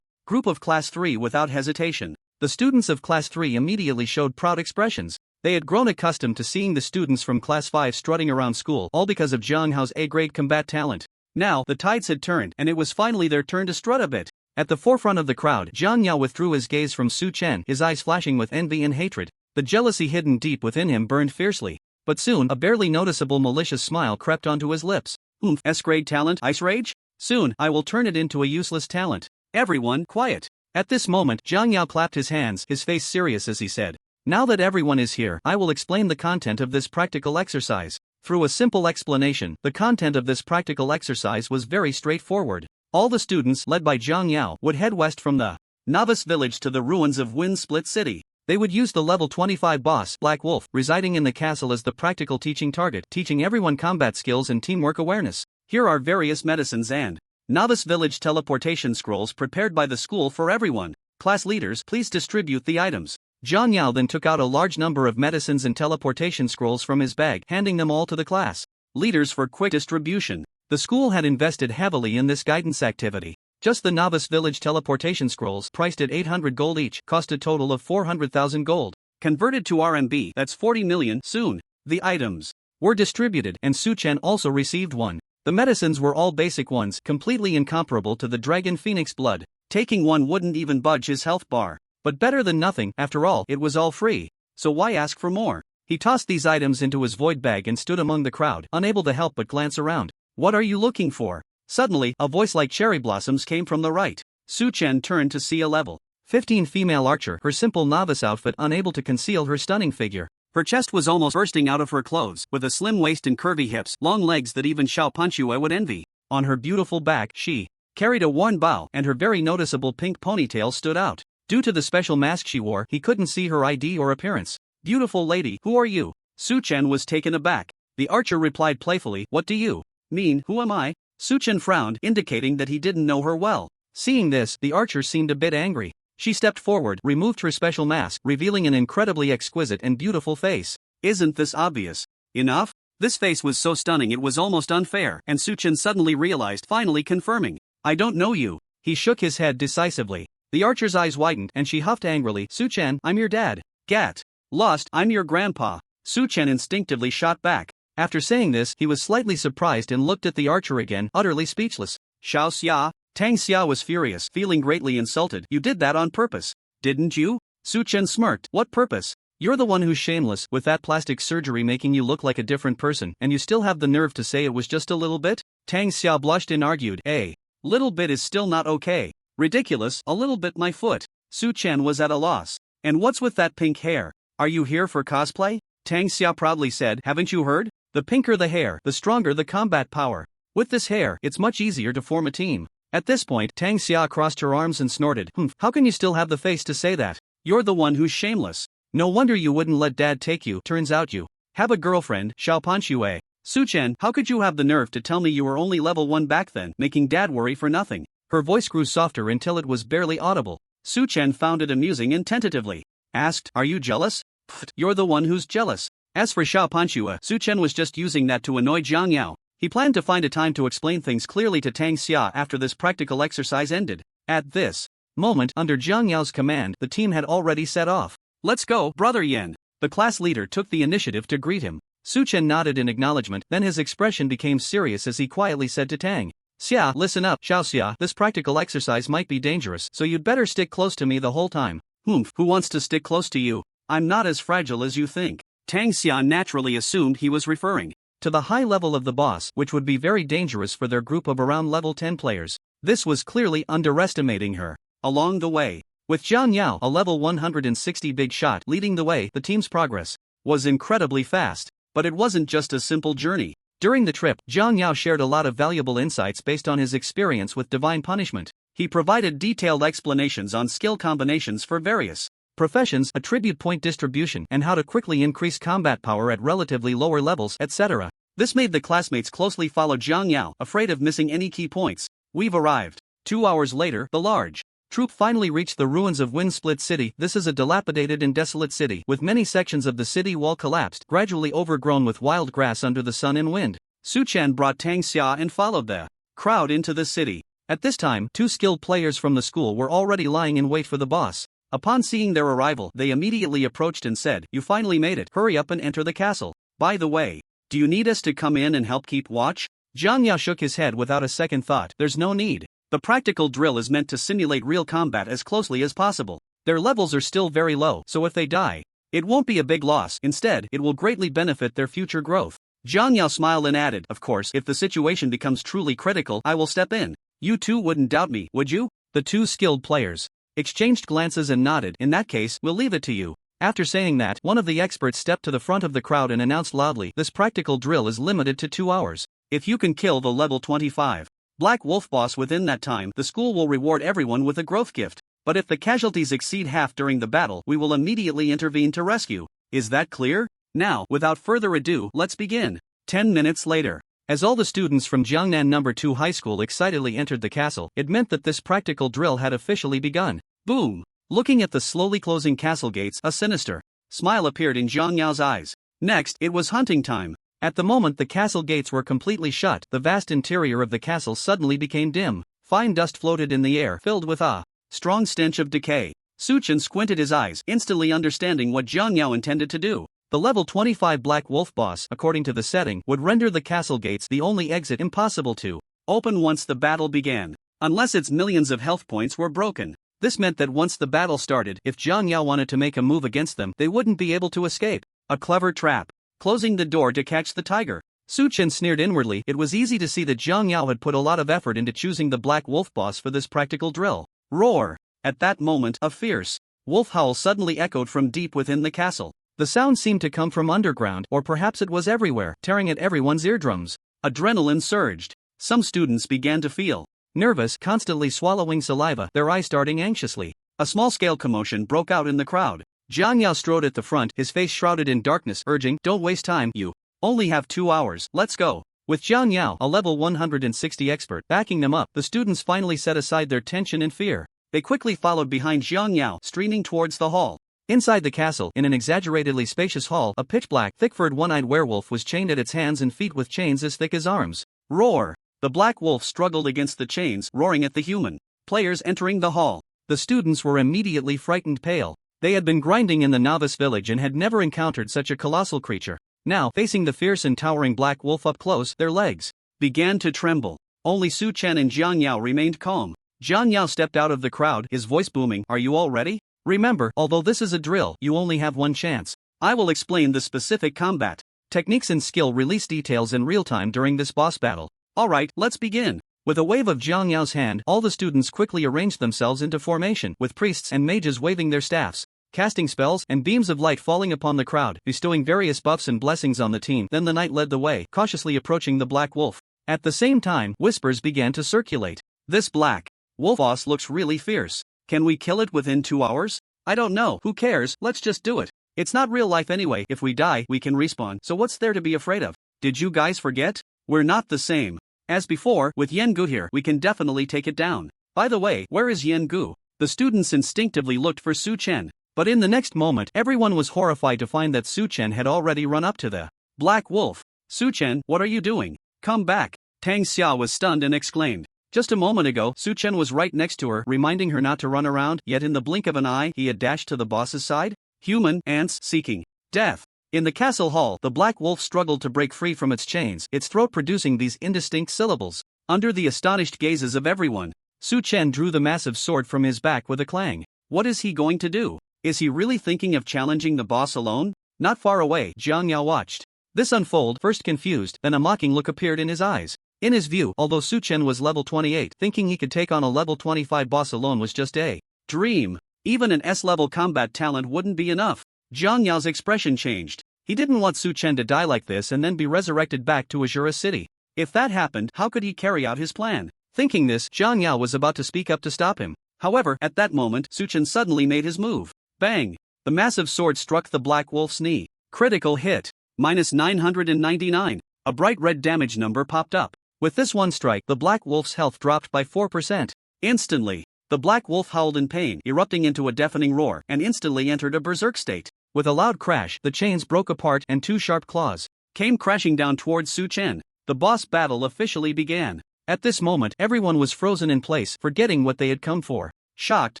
group of Class 3 without hesitation. The students of Class 3 immediately showed proud expressions. They had grown accustomed to seeing the students from Class 5 strutting around school, all because of Jiang Hao's A-grade combat talent. Now, the tides had turned, and it was finally their turn to strut a bit. At the forefront of the crowd, Jiang Yao withdrew his gaze from Su Chen, his eyes flashing with envy and hatred. The jealousy hidden deep within him burned fiercely. But soon, a barely noticeable malicious smile crept onto his lips. S-grade talent, Ice Rage? Soon, I will turn it into a useless talent. Everyone, quiet. At this moment, Jiang Yao clapped his hands, his face serious as he said, "Now that everyone is here, I will explain the content of this practical exercise." Through a simple explanation, the content of this practical exercise was very straightforward. All the students, led by Jiang Yao, would head west from the novice village to the ruins of Wind Split City. They would use the level 25 boss, Black Wolf, residing in the castle as the practical teaching target, teaching everyone combat skills and teamwork awareness. Here are various medicines and novice village teleportation scrolls prepared by the school for everyone. Class leaders, please distribute the items. Jiang Yao then took out a large number of medicines and teleportation scrolls from his bag, handing them all to the class leaders for quick distribution. The school had invested heavily in this guidance activity. Just the novice village teleportation scrolls, priced at 800 gold each, cost a total of 400,000 gold. Converted to RMB, that's 40 million. Soon, the items were distributed, and Su Chen also received one. The medicines were all basic ones, completely incomparable to the Dragon Phoenix blood. Taking one wouldn't even budge his health bar. But better than nothing, after all, it was all free. So why ask for more? He tossed these items into his void bag and stood among the crowd, unable to help but glance around. What are you looking for? Suddenly, a voice like cherry blossoms came from the right. Su Chen turned to see a level 15 female archer, her simple novice outfit unable to conceal her stunning figure. Her chest was almost bursting out of her clothes, with a slim waist and curvy hips, long legs that even Xiao Panchue would envy. On her beautiful back, she carried a worn bow, and her very noticeable pink ponytail stood out. Due to the special mask she wore, he couldn't see her ID or appearance. "Beautiful lady, who are you?" Su Chen was taken aback. The archer replied playfully, "What do you mean, who am I?" Su Chen frowned, indicating that he didn't know her well. Seeing this, the archer seemed a bit angry. She stepped forward, removed her special mask, revealing an incredibly exquisite and beautiful face. Isn't this obvious enough? This face was so stunning it was almost unfair, and Su Chen suddenly realized, finally confirming, "I don't know you." He shook his head decisively. The archer's eyes widened, and she huffed angrily, "Su Chen, I'm your dad." "Gat. Lost, I'm your grandpa." Su Chen instinctively shot back. After saying this, he was slightly surprised and looked at the archer again, utterly speechless. "Xiao Xia?" Tang Xia was furious, feeling greatly insulted. "You did that on purpose, didn't you?" Su Chen smirked. "What purpose? You're the one who's shameless, with that plastic surgery making you look like a different person, and you still have the nerve to say it was just a little bit?" Tang Xia blushed and argued, "A little bit is still not okay. Ridiculous, a little bit my foot." Su Chen was at a loss. "And what's with that pink hair? Are you here for cosplay?" Tang Xia proudly said, "Haven't you heard? The pinker the hair, the stronger the combat power. With this hair, it's much easier to form a team." At this point, Tang Xia crossed her arms and snorted, "How can you still have the face to say that? You're the one who's shameless. No wonder you wouldn't let dad take you. Turns out you have a girlfriend, Xiao Panchue." "Su Chen, how could you have the nerve to tell me you were only level 1 back then, making dad worry for nothing?" Her voice grew softer until it was barely audible. Su Chen found it amusing and tentatively asked, "Are you jealous?" "Pfft, you're the one who's jealous." As for Xiao Panchue, Su Chen was just using that to annoy Jiang Yao. He planned to find a time to explain things clearly to Tang Xia after this practical exercise ended. At this moment, under Jiang Yao's command, the team had already set off. "Let's go, Brother Yan." The class leader took the initiative to greet him. Su Chen nodded in acknowledgement, then his expression became serious as he quietly said to Tang Xia, "Listen up, Xiao Xia, this practical exercise might be dangerous, so you'd better stick close to me the whole time." Who wants to stick close to you? I'm not as fragile as you think." Tang Xia naturally assumed he was referring to the high level of the boss, which would be very dangerous for their group of around level 10 players. This was clearly underestimating her. Along the way, with Jiang Yao, a level 160 big shot, leading the way, the team's progress was incredibly fast. But it wasn't just a simple journey. During the trip, Jiang Yao shared a lot of valuable insights based on his experience with divine punishment. He provided detailed explanations on skill combinations for various professions, attribute point distribution, and how to quickly increase combat power at relatively lower levels, etc. This made the classmates closely follow Jiang Yao, afraid of missing any key points. We've arrived. 2 hours later, the large troop finally reached the ruins of Wind Split City. This is a dilapidated and desolate city, with many sections of the city wall collapsed, gradually overgrown with wild grass under the sun and wind. Su Chen brought Tang Xia and followed the crowd into the city. At this time, 2 skilled players from the school were already lying in wait for the boss. Upon seeing their arrival, they immediately approached and said, "You finally made it, hurry up and enter the castle. By the way, do you need us to come in and help keep watch?" Jiang Yao shook his head without a second thought. "There's no need. The practical drill is meant to simulate real combat as closely as possible. Their levels are still very low, so if they die, it won't be a big loss. Instead, it will greatly benefit their future growth. Jiang Yao smiled and added, of course, if the situation becomes truly critical, I will step in. You two wouldn't doubt me, would you? The two skilled players exchanged glances and nodded. In that case, we'll leave it to you. After saying that, one of the experts stepped to the front of the crowd and announced loudly, this practical drill is limited to 2 hours. If you can kill the level 25 Black Wolf boss within that time, the school will reward everyone with a growth gift. But if the casualties exceed half during the battle, we will immediately intervene to rescue. Is that clear? Now, without further ado, let's begin. 10 minutes later. As all the students from Jiangnan No. 2 High School excitedly entered the castle, it meant that this practical drill had officially begun. Boom! Looking at the slowly closing castle gates, a sinister smile appeared in Jiang Yao's eyes. Next, it was hunting time. At the moment the castle gates were completely shut, the vast interior of the castle suddenly became dim. Fine dust floated in the air, filled with a strong stench of decay. Su Chen squinted his eyes, instantly understanding what Jiang Yao intended to do. The level 25 Black Wolf boss, according to the setting, would render the castle gates the only exit impossible to open once the battle began, unless its millions of health points were broken. This meant that once the battle started, if Jiang Yao wanted to make a move against them, they wouldn't be able to escape. A clever trap. Closing the door to catch the tiger. Su Chen sneered inwardly. It was easy to see that Jiang Yao had put a lot of effort into choosing the Black Wolf boss for this practical drill. Roar! At that moment, a fierce wolf howl suddenly echoed from deep within the castle. The sound seemed to come from underground, or perhaps it was everywhere, tearing at everyone's eardrums. Adrenaline surged. Some students began to feel nervous, constantly swallowing saliva, their eyes darting anxiously. A small-scale commotion broke out in the crowd. Jiang Yao strode at the front, his face shrouded in darkness, urging, "Don't waste time, you only have 2 hours, let's go." With Jiang Yao, a level 160 expert, backing them up, the students finally set aside their tension and fear. They quickly followed behind Jiang Yao, streaming towards the hall. Inside the castle, in an exaggeratedly spacious hall, a pitch-black, thick-furred one-eyed werewolf was chained at its hands and feet with chains as thick as arms. Roar! The Black Wolf struggled against the chains, roaring at the human players entering the hall. The students were immediately frightened pale. They had been grinding in the novice village and had never encountered such a colossal creature. Now, facing the fierce and towering Black Wolf up close, their legs began to tremble. Only Su Chen and Jiang Yao remained calm. Jiang Yao stepped out of the crowd, his voice booming, "Are you all ready? Remember, although this is a drill, you only have one chance. I will explain the specific combat techniques and skill release details in real time during this boss battle. Alright, let's begin." With a wave of Jiang Yao's hand, all the students quickly arranged themselves into formation, with priests and mages waving their staffs, casting spells, and beams of light falling upon the crowd, bestowing various buffs and blessings on the team. Then the knight led the way, cautiously approaching the Black Wolf. At the same time, whispers began to circulate. "This Black Wolf boss looks really fierce. Can we kill it within 2 hours? I don't know, who cares, let's just do it. It's not real life anyway, if we die, we can respawn, so what's there to be afraid of? Did you guys forget? We're not the same. As before, with Yengu here, we can definitely take it down. By the way, where is Yengu?" The students instinctively looked for Su Chen. But in the next moment, everyone was horrified to find that Su Chen had already run up to the Black Wolf. "Su Chen, what are you doing? Come back." Tang Xia was stunned and exclaimed. Just a moment ago, Su Chen was right next to her, reminding her not to run around, yet in the blink of an eye, he had dashed to the boss's side. Human ants seeking death. In the castle hall, the Black Wolf struggled to break free from its chains, its throat producing these indistinct syllables. Under the astonished gazes of everyone, Su Chen drew the massive sword from his back with a clang. What is he going to do? Is he really thinking of challenging the boss alone? Not far away, Jiang Yao watched this unfold, first confused, then a mocking look appeared in his eyes. In his view, although Su Chen was level 28, thinking he could take on a level 25 boss alone was just a dream. Even an S-level combat talent wouldn't be enough. Jiang Yao's expression changed. He didn't want Su Chen to die like this and then be resurrected back to Azura City. If that happened, how could he carry out his plan? Thinking this, Jiang Yao was about to speak up to stop him. However, at that moment, Su Chen suddenly made his move. Bang! The massive sword struck the Black Wolf's knee. Critical hit. -999. A bright red damage number popped up. With this one strike, the Black Wolf's health dropped by 4%. Instantly, the Black Wolf howled in pain, erupting into a deafening roar, and instantly entered a berserk state. With a loud crash, the chains broke apart and 2 sharp claws came crashing down towards Su Chen. The boss battle officially began. At this moment, everyone was frozen in place, forgetting what they had come for. Shocked,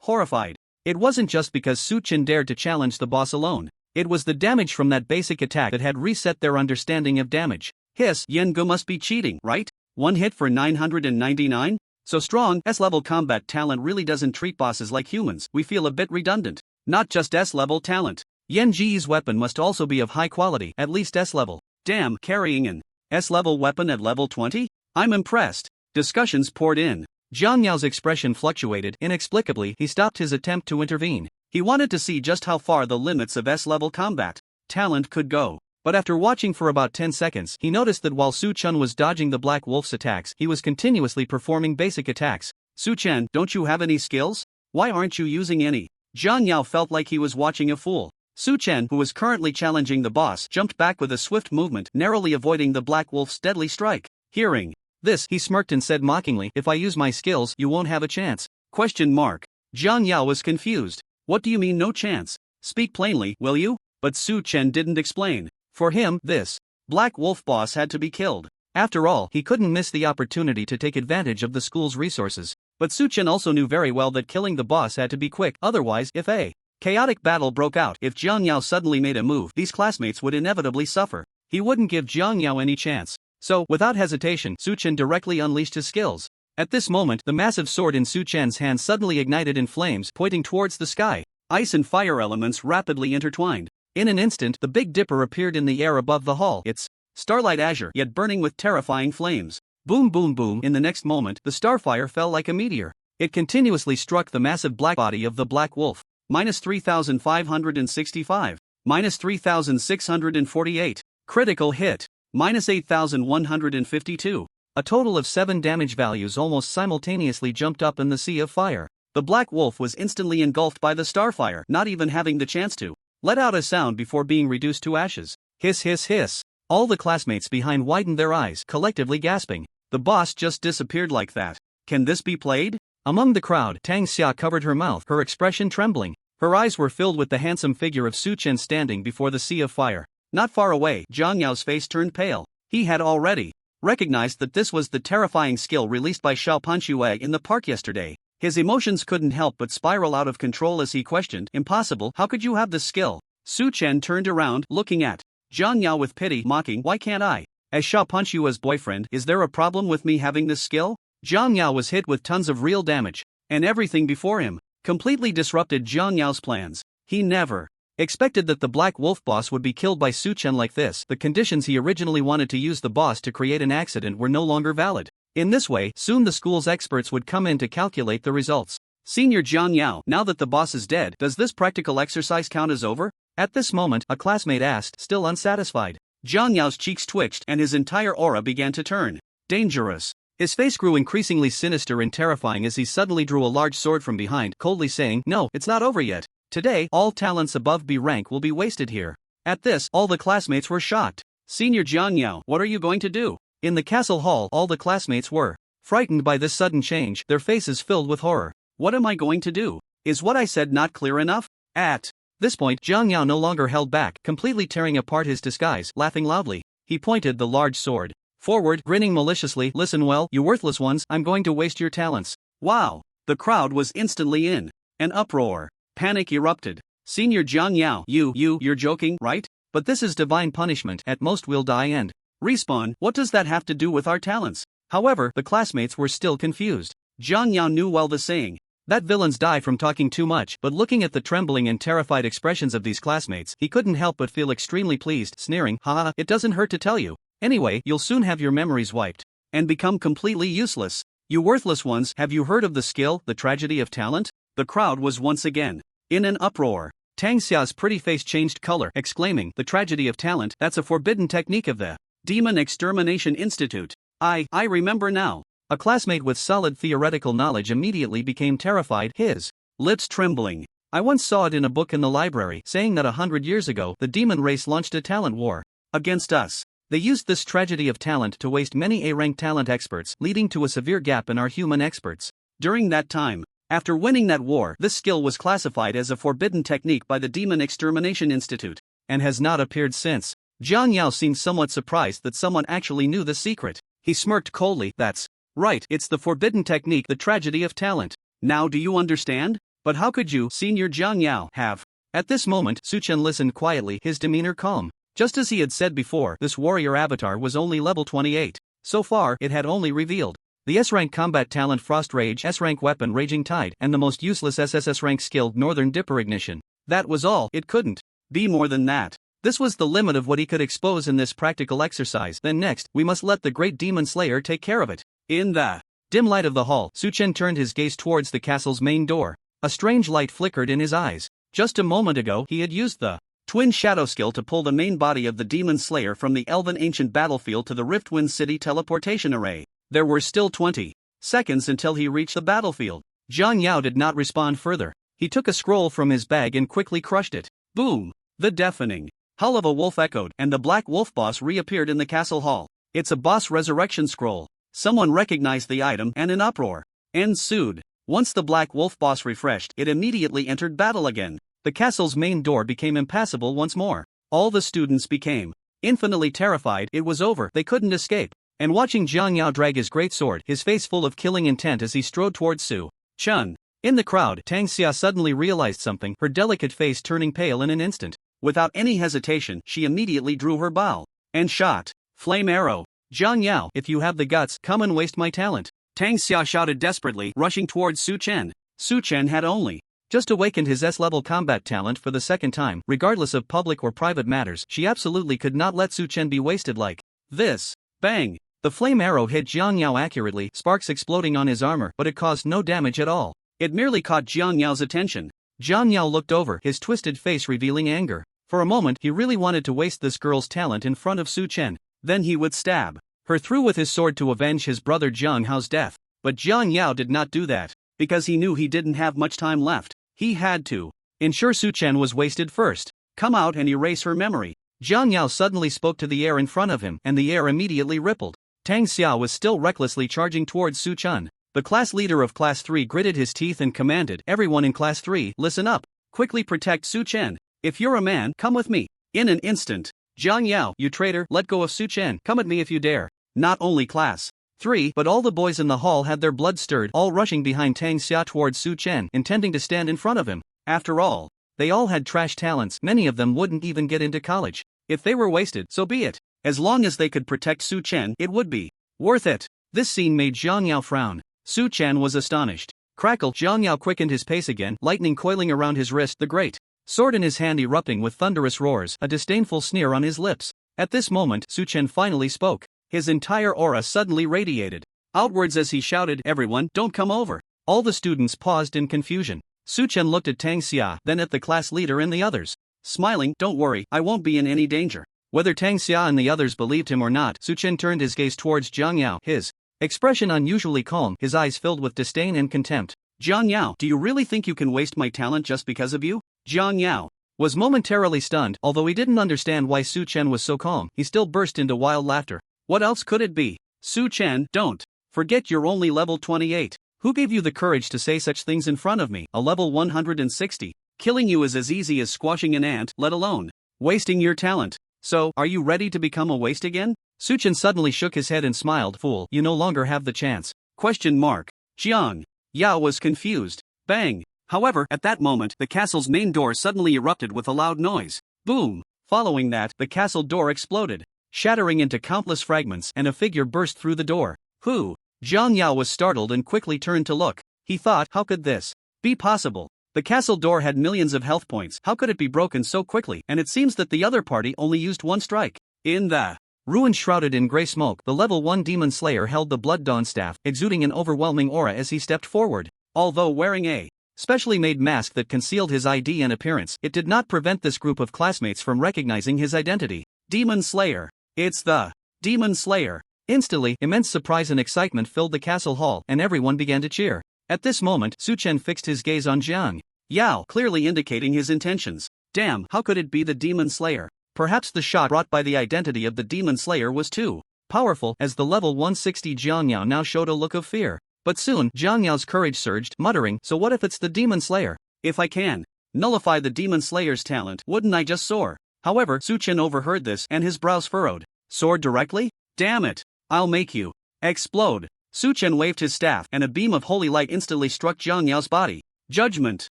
horrified. It wasn't just because Su Chen dared to challenge the boss alone. It was the damage from that basic attack that had reset their understanding of damage. Hiss, Yengu must be cheating, right? One hit for 999? So strong, S-level combat talent really doesn't treat bosses like humans. We feel a bit redundant. Not just S-level talent. Yan Ji's weapon must also be of high quality, at least S-level. Damn, carrying an S-level weapon at level 20? I'm impressed. Discussions poured in. Jiang Yao's expression fluctuated. Inexplicably, he stopped his attempt to intervene. He wanted to see just how far the limits of S-level combat talent could go. But after watching for about 10 seconds, he noticed that while Su Chen was dodging the Black Wolf's attacks, he was continuously performing basic attacks. Su Chen, don't you have any skills? Why aren't you using any? Jiang Yao felt like he was watching a fool. Su Chen, who was currently challenging the boss, jumped back with a swift movement, narrowly avoiding the Black Wolf's deadly strike. Hearing this, he smirked and said mockingly, "If I use my skills, you won't have a chance." Jiang Yao was confused. What do you mean no chance? Speak plainly, will you? But Su Chen didn't explain. For him, this Black Wolf boss had to be killed. After all, he couldn't miss the opportunity to take advantage of the school's resources. But Su Chen also knew very well that killing the boss had to be quick, otherwise, if a chaotic battle broke out, if Jiang Yao suddenly made a move, these classmates would inevitably suffer. He wouldn't give Jiang Yao any chance. So, without hesitation, Su Chen directly unleashed his skills. At this moment, the massive sword in Su Chen's hand suddenly ignited in flames, pointing towards the sky. Ice and fire elements rapidly intertwined. In an instant, the Big Dipper appeared in the air above the hall, its starlight azure, yet burning with terrifying flames. Boom boom boom. In the next moment, the starfire fell like a meteor. It continuously struck the massive black body of the Black Wolf. Minus 3,565. Minus 3,648. Critical hit. Minus 8,152. A total of 7 damage values almost simultaneously jumped up in the sea of fire. The Black Wolf was instantly engulfed by the starfire, not even having the chance to let out a sound before being reduced to ashes. Hiss hiss hiss. All the classmates behind widened their eyes, collectively gasping. The boss just disappeared like that. Can this be played? Among the crowd, Tang Xia covered her mouth, her expression trembling. Her eyes were filled with the handsome figure of Su Chen standing before the sea of fire. Not far away, Jiang Yao's face turned pale. He had already recognized that this was the terrifying skill released by Xiao Panxue in the park yesterday. His emotions couldn't help but spiral out of control as he questioned, "Impossible, how could you have this skill?" Su Chen turned around, looking at Jiang Yao with pity, mocking, "Why can't I? As Xiao Panxue's boyfriend, is there a problem with me having this skill?" Jiang Yao was hit with tons of real damage, and everything before him completely disrupted Jiang Yao's plans. He never expected that the Black Wolf boss would be killed by Su Chen like this. The conditions he originally wanted to use the boss to create an accident were no longer valid. In this way, soon the school's experts would come in to calculate the results. "Senior Jiang Yao, now that the boss is dead, does this practical exercise count as over?" At this moment, a classmate asked, still unsatisfied. Jiang Yao's cheeks twitched and his entire aura began to turn dangerous. His face grew increasingly sinister and terrifying as he suddenly drew a large sword from behind, coldly saying, "No, it's not over yet. Today, all talents above B rank will be wasted here." At this, all the classmates were shocked. "Senior Jiang Yao, what are you going to do?" In the castle hall, all the classmates were frightened by this sudden change, their faces filled with horror. "What am I going to do? Is what I said not clear enough?" At this point, Jiang Yao no longer held back, completely tearing apart his disguise, laughing loudly. He pointed the large sword forward, grinning maliciously. "Listen well, you worthless ones, I'm going to waste your talents." Wow! The crowd was instantly in an uproar. Panic erupted. "Senior Jiang Yao, you're joking, right? But this is divine punishment, at most we'll die and respawn. What does that have to do with our talents?" However, the classmates were still confused. Jiang Yao knew well the saying, that villains die from talking too much, but looking at the trembling and terrified expressions of these classmates, he couldn't help but feel extremely pleased, sneering, "Haha, it doesn't hurt to tell you. Anyway, you'll soon have your memories wiped and become completely useless. You worthless ones, have you heard of the skill, the tragedy of talent?" The crowd was once again in an uproar. Tang Xia's pretty face changed color, exclaiming, "The tragedy of talent, that's a forbidden technique of the Demon Extermination Institute. I remember now." A classmate with solid theoretical knowledge immediately became terrified, his lips trembling. "I once saw it in a book in the library, saying that 100 years ago, the demon race launched a talent war against us. They used this tragedy of talent to waste many A-rank talent experts, leading to a severe gap in our human experts. During that time, after winning that war, this skill was classified as a forbidden technique by the Demon Extermination Institute, and has not appeared since." Jiang Yao seemed somewhat surprised that someone actually knew the secret. He smirked coldly, "That's right, it's the forbidden technique, the tragedy of talent. Now do you understand? But how could you, Senior Jiang Yao, have?" At this moment, Su Chen listened quietly, his demeanor calm. Just as he had said before, this warrior avatar was only level 28. So far, it had only revealed The S-rank combat talent Frost Rage, S-rank weapon Raging Tide, and the most useless SSS rank skilled Northern Dipper Ignition. That was all. It couldn't be more than that. This was the limit of what he could expose in this practical exercise. Then next, we must let the great Demon Slayer take care of it. In the dim light of the hall, Suchen turned his gaze towards the castle's main door. A strange light flickered in his eyes. Just a moment ago, he had used the Twin Shadow skill to pull the main body of the Demon Slayer from the Elven Ancient Battlefield to the Riftwind City teleportation array. There were still 20 seconds until he reached the battlefield. Zhang Yao did not respond further. He took a scroll from his bag and quickly crushed it. Boom! The deafening howl of a wolf echoed, and the Black Wolf boss reappeared in the castle hall. It's a boss resurrection scroll. Someone recognized the item, and an uproar ensued. Once the Black Wolf boss refreshed, it immediately entered battle again. The castle's main door became impassable once more. All the students became infinitely terrified. It was over. They couldn't escape. And watching Zhang Yao drag his great sword, his face full of killing intent as he strode towards Su Chun. In the crowd, Tang Xia suddenly realized something, her delicate face turning pale in an instant. Without any hesitation, she immediately drew her bow and shot flame arrow. Zhang Yao, if you have the guts, come and waste my talent. Tang Xia shouted desperately, rushing towards Su Chen. Su Chen had only just awakened his S-level combat talent for the second time. Regardless of public or private matters, she absolutely could not let Su Chen be wasted like this. Bang! The flame arrow hit Zhang Yao accurately, sparks exploding on his armor, but it caused no damage at all. It merely caught Zhang Yao's attention. Zhang Yao looked over, his twisted face revealing anger. For a moment, he really wanted to waste this girl's talent in front of Su Chen. Then he would stab her through with his sword to avenge his brother Zhang Hao's death. But Zhang Yao did not do that, because he knew he didn't have much time left. He had to ensure Su Chen was wasted first. Come out and erase her memory. Zhang Yao suddenly spoke to the air in front of him, and the air immediately rippled. Tang Xia was still recklessly charging towards Su Chun. The class leader of Class 3 gritted his teeth and commanded, everyone in Class 3, listen up. Quickly protect Su Chen. If you're a man, come with me. In an instant. Zhang Yao, you traitor, let go of Su Chen. Come at me if you dare. Not only Class 3, but all the boys in the hall had their blood stirred, all rushing behind Tang Xia towards Su Chen, intending to stand in front of him. After all, they all had trash talents. Many of them wouldn't even get into college. If they were wasted, so be it. As long as they could protect Su Chen, it would be worth it. This scene made Zhang Yao frown. Su Chen was astonished. Crackle! Zhang Yao quickened his pace again, lightning coiling around his wrist, the great sword in his hand erupting with thunderous roars, a disdainful sneer on his lips. At this moment, Su Chen finally spoke. His entire aura suddenly radiated outwards as he shouted, everyone, don't come over. All the students paused in confusion. Su Chen looked at Tang Xia, then at the class leader and the others. Smiling, don't worry, I won't be in any danger. Whether Tang Xia and the others believed him or not, Su Chen turned his gaze towards Zhang Yao, his expression unusually calm, his eyes filled with disdain and contempt. Zhang Yao, do you really think you can waste my talent just because of you? Zhang Yao was momentarily stunned. Although he didn't understand why Su Chen was so calm, he still burst into wild laughter. What else could it be? Su Chen, don't forget you're only level 28. Who gave you the courage to say such things in front of me, a level 160? Killing you is as easy as squashing an ant, let alone wasting your talent. So, are you ready to become a waste again? Su Chen suddenly shook his head and smiled. Fool, you no longer have the chance. Question mark. Jiang Yao was confused. Bang! However, at that moment, the castle's main door suddenly erupted with a loud noise. Boom! Following that, the castle door exploded, shattering into countless fragments, and a figure burst through the door. Who? Zhang Yao was startled and quickly turned to look. He thought, how could this be possible? The castle door had millions of health points. How could it be broken so quickly? And it seems that the other party only used one strike. In the ruin shrouded in grey smoke, the level 1 demon slayer held the Blood Dawn staff, exuding an overwhelming aura as he stepped forward. Although wearing a specially made mask that concealed his ID and appearance, it did not prevent this group of classmates from recognizing his identity. Demon Slayer. It's the Demon Slayer. Instantly, immense surprise and excitement filled the castle hall, and everyone began to cheer. At this moment, Su Chen fixed his gaze on Zhang Yao, clearly indicating his intentions. Damn, how could it be the Demon Slayer? Perhaps the shot brought by the identity of the Demon Slayer was too powerful, as the level 160 Zhang Yao now showed a look of fear. But soon, Zhang Yao's courage surged, muttering, so what if it's the Demon Slayer? If I can nullify the Demon Slayer's talent, wouldn't I just soar? However, Su Chen overheard this, and his brows furrowed. Soar directly? Damn it! I'll make you explode. Su Chen waved his staff, and a beam of holy light instantly struck Zhang Yao's body. Judgment.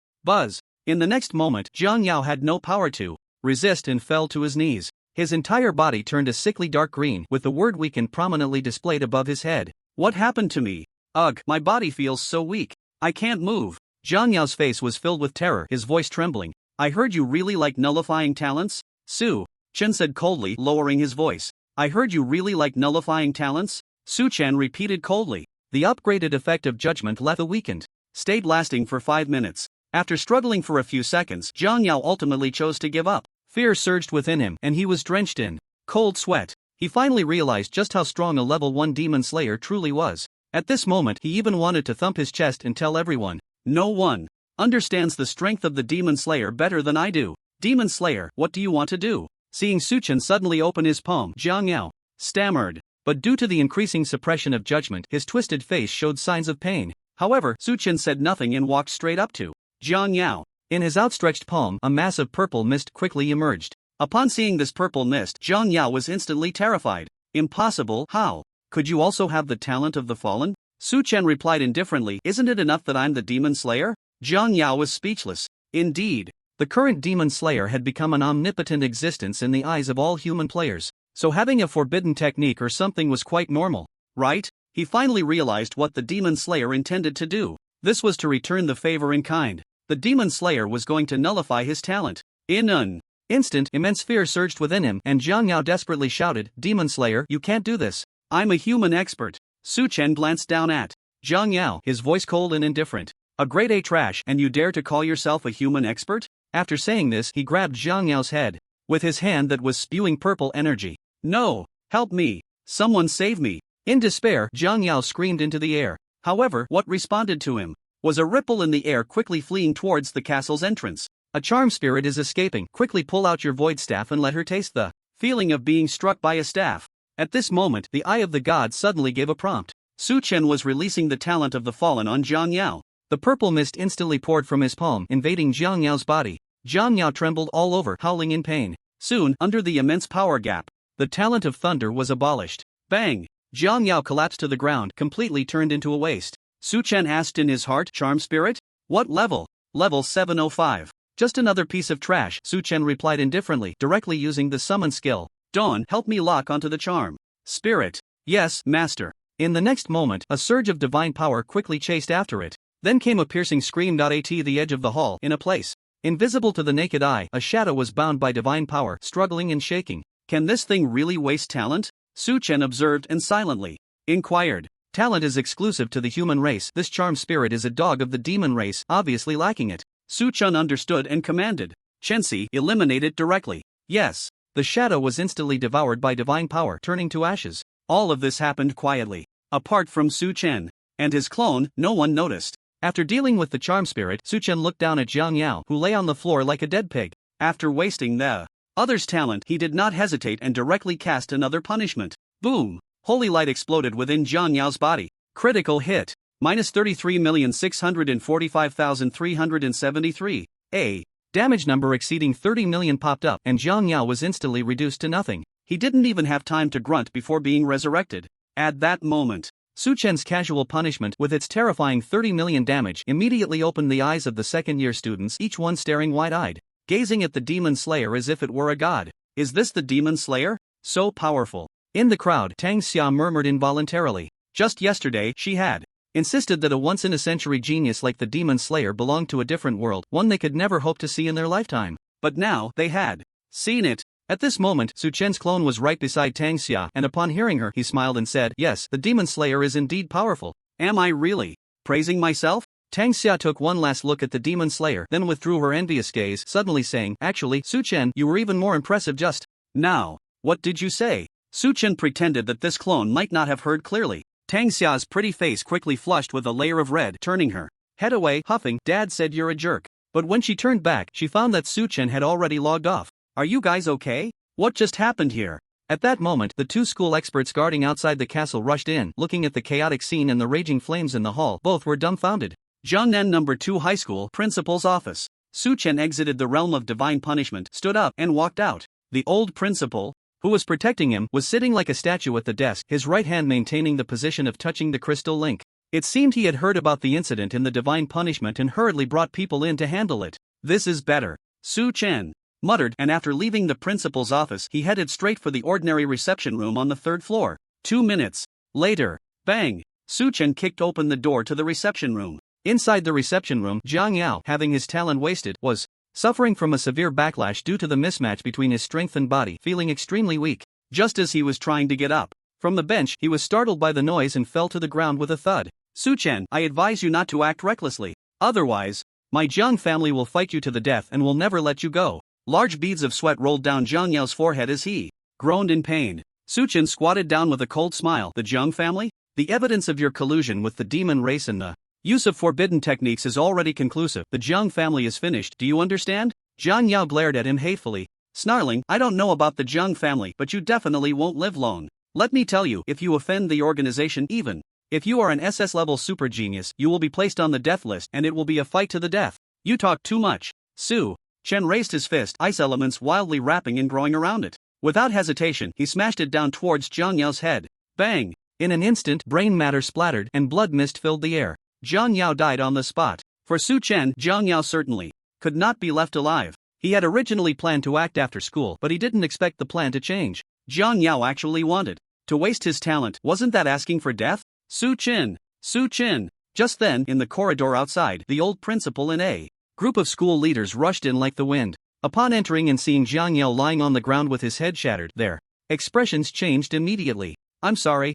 Buzz. In the next moment, Zhang Yao had no power to resist and fell to his knees. His entire body turned a sickly dark green, with the word weaken prominently displayed above his head. What happened to me? Ugh, my body feels so weak. I can't move. Zhang Yao's face was filled with terror, his voice trembling. I heard you really like nullifying talents? Su Chen said coldly, lowering his voice. I heard you really like nullifying talents? Su Chen repeated coldly. The upgraded effect of judgment left the weakened state lasting for 5 minutes. After struggling for a few seconds, Zhang Yao ultimately chose to give up. Fear surged within him, and he was drenched in cold sweat. He finally realized just how strong a level 1 demon slayer truly was. At this moment, he even wanted to thump his chest and tell everyone, no one understands the strength of the demon slayer better than I do. Demon slayer, what do you want to do? Seeing Su Chen suddenly open his palm, Zhang Yao stammered. But due to the increasing suppression of judgment, his twisted face showed signs of pain. However, Su Chen said nothing and walked straight up to Zhang Yao. In his outstretched palm, a mass of purple mist quickly emerged. Upon seeing this purple mist, Zhang Yao was instantly terrified. Impossible, how? Could you also have the talent of the fallen? Su Chen replied indifferently, isn't it enough that I'm the demon slayer? Zhang Yao was speechless. Indeed, the current demon slayer had become an omnipotent existence in the eyes of all human players. So having a forbidden technique or something was quite normal, right? He finally realized what the demon slayer intended to do. This was to return the favor in kind. The demon slayer was going to nullify his talent. In an instant, immense fear surged within him, and Zhang Yao desperately shouted, Demon Slayer, you can't do this. I'm a human expert. Su Chen glanced down at Zhang Yao, his voice cold and indifferent. A grade A trash, and you dare to call yourself a human expert? After saying this, he grabbed Zhang Yao's head with his hand that was spewing purple energy. No! Help me! Someone save me! In despair, Zhang Yao screamed into the air. However, what responded to him was a ripple in the air quickly fleeing towards the castle's entrance. A charm spirit is escaping. Quickly pull out your void staff and let her taste the feeling of being struck by a staff. At this moment, the eye of the god suddenly gave a prompt. Su Chen was releasing the talent of the fallen on Zhang Yao. The purple mist instantly poured from his palm, invading Zhang Yao's body. Zhang Yao trembled all over, howling in pain. Soon, under the immense power gap, the talent of thunder was abolished. Bang! Zhang Yao collapsed to the ground, completely turned into a waste. Su Chen asked in his heart, Charm Spirit? What level? Level 705. Just another piece of trash, Su Chen replied indifferently, directly using the summon skill. Dawn, help me lock onto the charm spirit. Yes, master. In the next moment, a surge of divine power quickly chased after it. Then came a piercing scream. At the edge of the hall, in a place invisible to the naked eye, a shadow was bound by divine power, struggling and shaking. Can this thing really waste talent? Su Chen observed and silently inquired. Talent is exclusive to the human race. This charm spirit is a dog of the demon race, obviously lacking it. Su Chen understood and commanded. Chenxi, eliminate it directly. Yes. The shadow was instantly devoured by divine power, turning to ashes. All of this happened quietly. Apart from Su Chen and his clone, no one noticed. After dealing with the charm spirit, Su Chen looked down at Zhang Yao, who lay on the floor like a dead pig. After wasting the other's talent, he did not hesitate and directly cast another punishment. Boom! Holy light exploded within Zhang Yao's body. Critical hit. Minus 33,645,373. A damage number exceeding 30 million popped up, and Zhang Yao was instantly reduced to nothing. He didn't even have time to grunt before being resurrected. At that moment, Su Chen's casual punishment with its terrifying 30 million damage immediately opened the eyes of the second-year students, each one staring wide-eyed, gazing at the demon slayer as if it were a god. Is this the demon slayer? So powerful. In the crowd, Tang Xia murmured involuntarily. Just yesterday, she had insisted that a once-in-a-century genius like the demon slayer belonged to a different world, one they could never hope to see in their lifetime. But now, they had seen it. At this moment, Su Chen's clone was right beside Tang Xia, and upon hearing her, he smiled and said, yes, the demon slayer is indeed powerful. Am I really praising myself? Tang Xia took one last look at the demon slayer, then withdrew her envious gaze, suddenly saying, actually, Su Chen, you were even more impressive just now. What did you say? Su Chen pretended that this clone might not have heard clearly. Tang Xia's pretty face quickly flushed with a layer of red, turning her head away, huffing, Dad said you're a jerk. But when she turned back, she found that Su Chen had already logged off. Are you guys okay? What just happened here? At that moment, the two school experts guarding outside the castle rushed in, looking at the chaotic scene and the raging flames in the hall. Both were dumbfounded. Jiangnan No. 2 High School Principal's Office. Su Chen exited the realm of divine punishment, stood up, and walked out. The old principal, who was protecting him, was sitting like a statue at the desk, his right hand maintaining the position of touching the crystal link. It seemed he had heard about the incident in the divine punishment and hurriedly brought people in to handle it. This is better. Su Chen muttered, and after leaving the principal's office, he headed straight for the ordinary reception room on the third floor. 2 minutes later, Bang! Su Chen kicked open the door to the reception room. Inside the reception room, Jiang Yao, having his talent wasted, was suffering from a severe backlash due to the mismatch between his strength and body, feeling extremely weak. Just as he was trying to get up from the bench, he was startled by the noise and fell to the ground with a thud. Su Chen, I advise you not to act recklessly. Otherwise, my Jiang family will fight you to the death and will never let you go. Large beads of sweat rolled down Jiang Yao's forehead as he groaned in pain. Su Chen squatted down with a cold smile. The Jiang family? The evidence of your collusion with the demon race and the use of forbidden techniques is already conclusive. The Jiang family is finished, do you understand? Jiang Yao glared at him hatefully, snarling, I don't know about the Jiang family, but you definitely won't live long. Let me tell you, if you offend the organization, even if you are an SS level super genius, you will be placed on the death list and it will be a fight to the death. You talk too much. Su Chen raised his fist, ice elements wildly wrapping and growing around it. Without hesitation, he smashed it down towards Jiang Yao's head. Bang! In an instant, brain matter splattered and blood mist filled the air. Jiang Yao died on the spot. For Su Chen, Jiang Yao certainly could not be left alive. He had originally planned to act after school, but he didn't expect the plan to change. Jiang Yao actually wanted to waste his talent. Wasn't that asking for death? Su Chen! Su Chen! Just then, in the corridor outside, the old principal and a group of school leaders rushed in like the wind. Upon entering and seeing Jiang Yao lying on the ground with his head shattered, their expressions changed immediately. I'm sorry,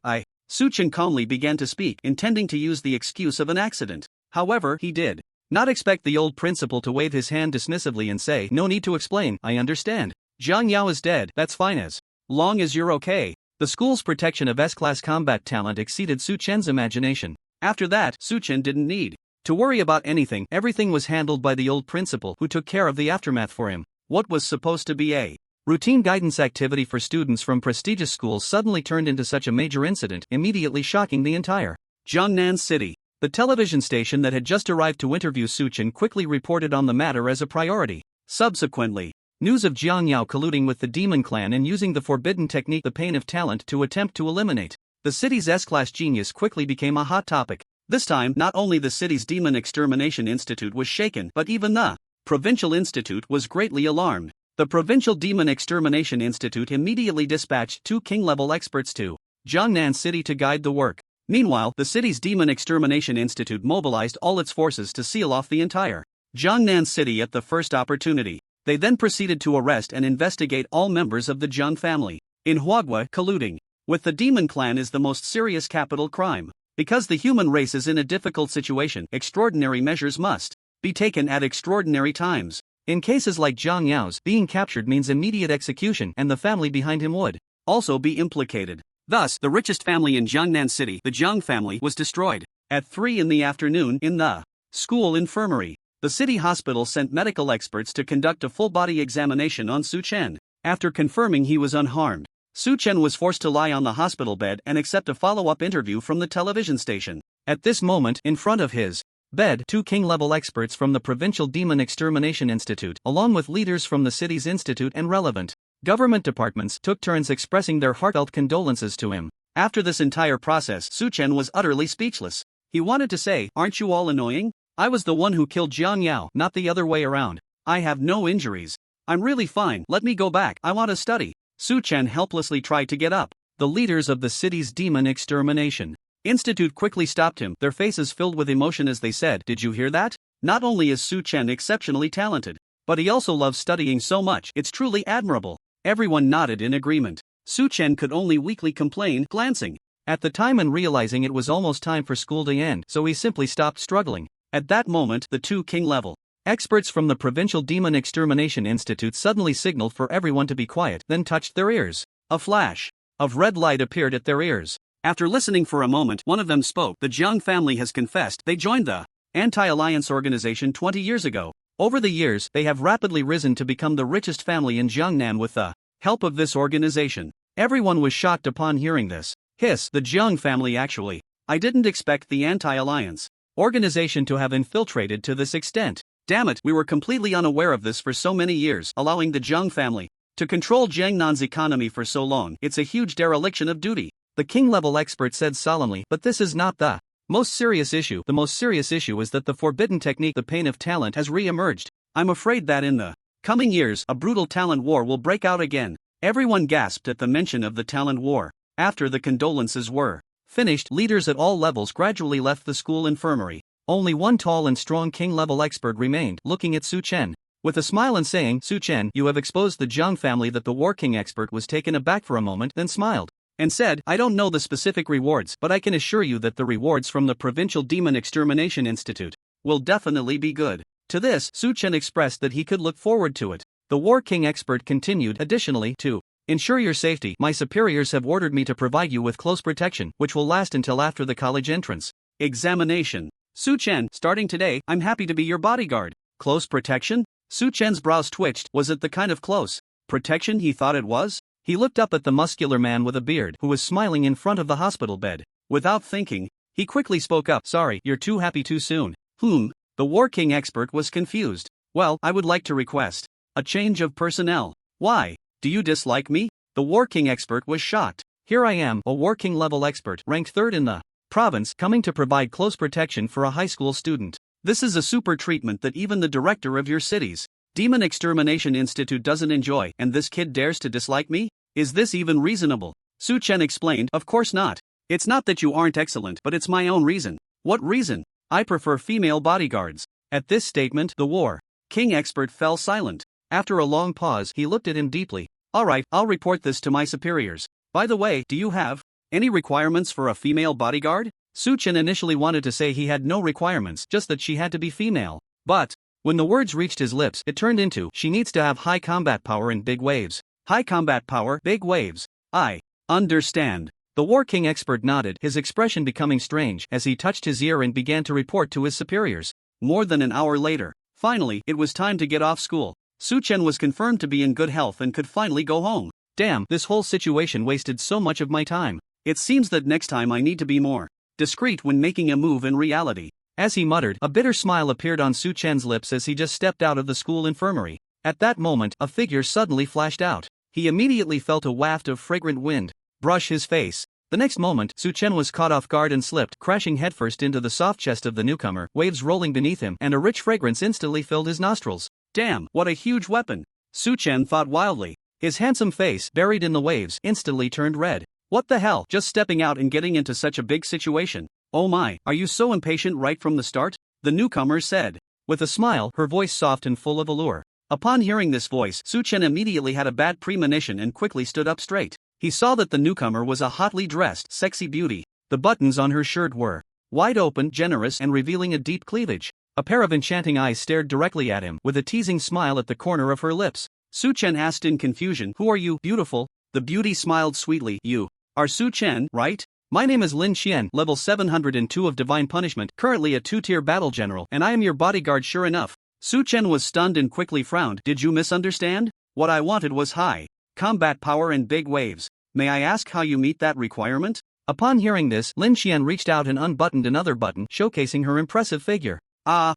Su Chen calmly began to speak, intending to use the excuse of an accident. However, he did not expect the old principal to wave his hand dismissively and say, no need to explain, I understand. Jiang Yao is dead, that's fine as long as you're okay. The school's protection of S-class combat talent exceeded Su Chen's imagination. After that, Su Chen didn't need to worry about anything. Everything was handled by the old principal, who took care of the aftermath for him. What was supposed to be a routine guidance activity for students from prestigious schools suddenly turned into such a major incident, immediately shocking the entire Jiangnan city. The television station that had just arrived to interview Su Chen quickly reported on the matter as a priority. Subsequently, news of Jiang Yao colluding with the demon clan and using the forbidden technique, the pain of talent, to attempt to eliminate the city's S-class genius quickly became a hot topic. This time, not only the city's Demon Extermination Institute was shaken, but even the Provincial Institute was greatly alarmed. The Provincial Demon Extermination Institute immediately dispatched 2 king-level experts to Jiangnan City to guide the work. Meanwhile, the city's Demon Extermination Institute mobilized all its forces to seal off the entire Jiangnan City at the first opportunity. They then proceeded to arrest and investigate all members of the Jiang family. In Huagua, colluding with the demon clan is the most serious capital crime. Because the human race is in a difficult situation, extraordinary measures must be taken at extraordinary times. In cases like Jiang Yao's, being captured means immediate execution, and the family behind him would also be implicated. Thus, the richest family in Jiangnan City, the Jiang family, was destroyed. At 3 in the afternoon, in the school infirmary, the city hospital sent medical experts to conduct a full-body examination on Su Chen. After confirming he was unharmed, Su Chen was forced to lie on the hospital bed and accept a follow-up interview from the television station. At this moment, in front of his bed, 2 king-level experts from the Provincial Demon Extermination Institute, along with leaders from the city's institute and relevant government departments, took turns expressing their heartfelt condolences to him. After this entire process, Su Chen was utterly speechless. He wanted to say, aren't you all annoying? I was the one who killed Jiang Yao, not the other way around. I have no injuries. I'm really fine, let me go back, I want to study. Su Chen helplessly tried to get up. The leaders of the city's Demon Extermination Institute quickly stopped him, their faces filled with emotion as they said, did you hear that? Not only is Su Chen exceptionally talented, but he also loves studying so much, it's truly admirable. Everyone nodded in agreement. Su Chen could only weakly complain, glancing at the time and realizing it was almost time for school to end, so he simply stopped struggling. At that moment, the 2 king-level experts from the Provincial Demon Extermination Institute suddenly signaled for everyone to be quiet, then touched their ears. A flash of red light appeared at their ears. After listening for a moment, one of them spoke. The Jiang family has confessed they joined the anti-alliance organization 20 years ago. Over the years, they have rapidly risen to become the richest family in Jiangnan with the help of this organization. Everyone was shocked upon hearing this. Hiss, the Jiang family actually. I didn't expect the anti-alliance organization to have infiltrated to this extent. Damn it, we were completely unaware of this for so many years, allowing the Jiang family to control Jiangnan's economy for so long. It's a huge dereliction of duty. The king-level expert said solemnly, but this is not the most serious issue. The most serious issue is that the forbidden technique, the pain of talent, has re-emerged. I'm afraid that in the coming years, a brutal talent war will break out again. Everyone gasped at the mention of the talent war. After the condolences were Finished, leaders at all levels gradually left the school infirmary. Only one tall and strong king-level expert remained, looking at Su Chen with a smile and saying, "Su Chen, you have exposed the Jiang family." That the War King expert was taken aback for a moment, then smiled and said, "I don't know the specific rewards, but I can assure you that the rewards from the Provincial Demon Extermination Institute will definitely be good." To this, Su Chen expressed that he could look forward to it. The War King expert continued, "Additionally, to ensure your safety, my superiors have ordered me to provide you with close protection, which will last until after the college entrance examination. Su Chen, starting today, I'm happy to be your bodyguard." Close protection? Su Chen's brows twitched. Was it the kind of close protection he thought it was? He looked up at the muscular man with a beard who was smiling in front of the hospital bed. Without thinking, he quickly spoke up, "Sorry, you're too happy too soon." The War King expert was confused. "Well, I would like to request a change of personnel." "Why? Do you dislike me?" The War King expert was shocked. "Here I am, a War King level expert, ranked 3rd in the province, coming to provide close protection for a high school student. This is a super treatment that even the director of your city's Demon Extermination Institute doesn't enjoy, and this kid dares to dislike me? Is this even reasonable?" Su Chen explained, "Of course not. It's not that you aren't excellent, but it's my own reason." "What reason?" "I prefer female bodyguards." At this statement, the War King expert fell silent. After a long pause, he looked at him deeply. "Alright, I'll report this to my superiors. By the way, do you have any requirements for a female bodyguard?" Su Chen initially wanted to say he had no requirements, just that she had to be female. But when the words reached his lips, it turned into, "She needs to have high combat power and big waves." High combat power, big waves. I understand. The War King expert nodded, his expression becoming strange as he touched his ear and began to report to his superiors. More than an hour later, finally, it was time to get off school. Su Chen was confirmed to be in good health and could finally go home. Damn, this whole situation wasted so much of my time. It seems that next time I need to be more discreet when making a move in reality. As he muttered, a bitter smile appeared on Su Chen's lips as he just stepped out of the school infirmary. At that moment, a figure suddenly flashed out. He immediately felt a waft of fragrant wind brush his face. The next moment, Su Chen was caught off guard and slipped, crashing headfirst into the soft chest of the newcomer, waves rolling beneath him, and a rich fragrance instantly filled his nostrils. Damn, what a huge weapon! Su Chen thought wildly. His handsome face, buried in the waves, instantly turned red. What the hell, just stepping out and getting into such a big situation? "Oh my, are you so impatient right from the start?" the newcomer said. With a smile, her voice soft and full of allure. Upon hearing this voice, Su Chen immediately had a bad premonition and quickly stood up straight. He saw that the newcomer was a hotly dressed, sexy beauty. The buttons on her shirt were wide open, generous, and revealing a deep cleavage. A pair of enchanting eyes stared directly at him, with a teasing smile at the corner of her lips. Su Chen asked in confusion, "Who are you, beautiful?" The beauty smiled sweetly. "You are Su Chen, right? My name is Lin Xian, level 702 of Divine Punishment, currently a 2-tier battle general, and I am your bodyguard sure enough." Su Chen was stunned and quickly frowned. "Did you misunderstand? What I wanted was high combat power and big waves. May I ask how you meet that requirement?" Upon hearing this, Lin Xian reached out and unbuttoned another button, showcasing her impressive figure.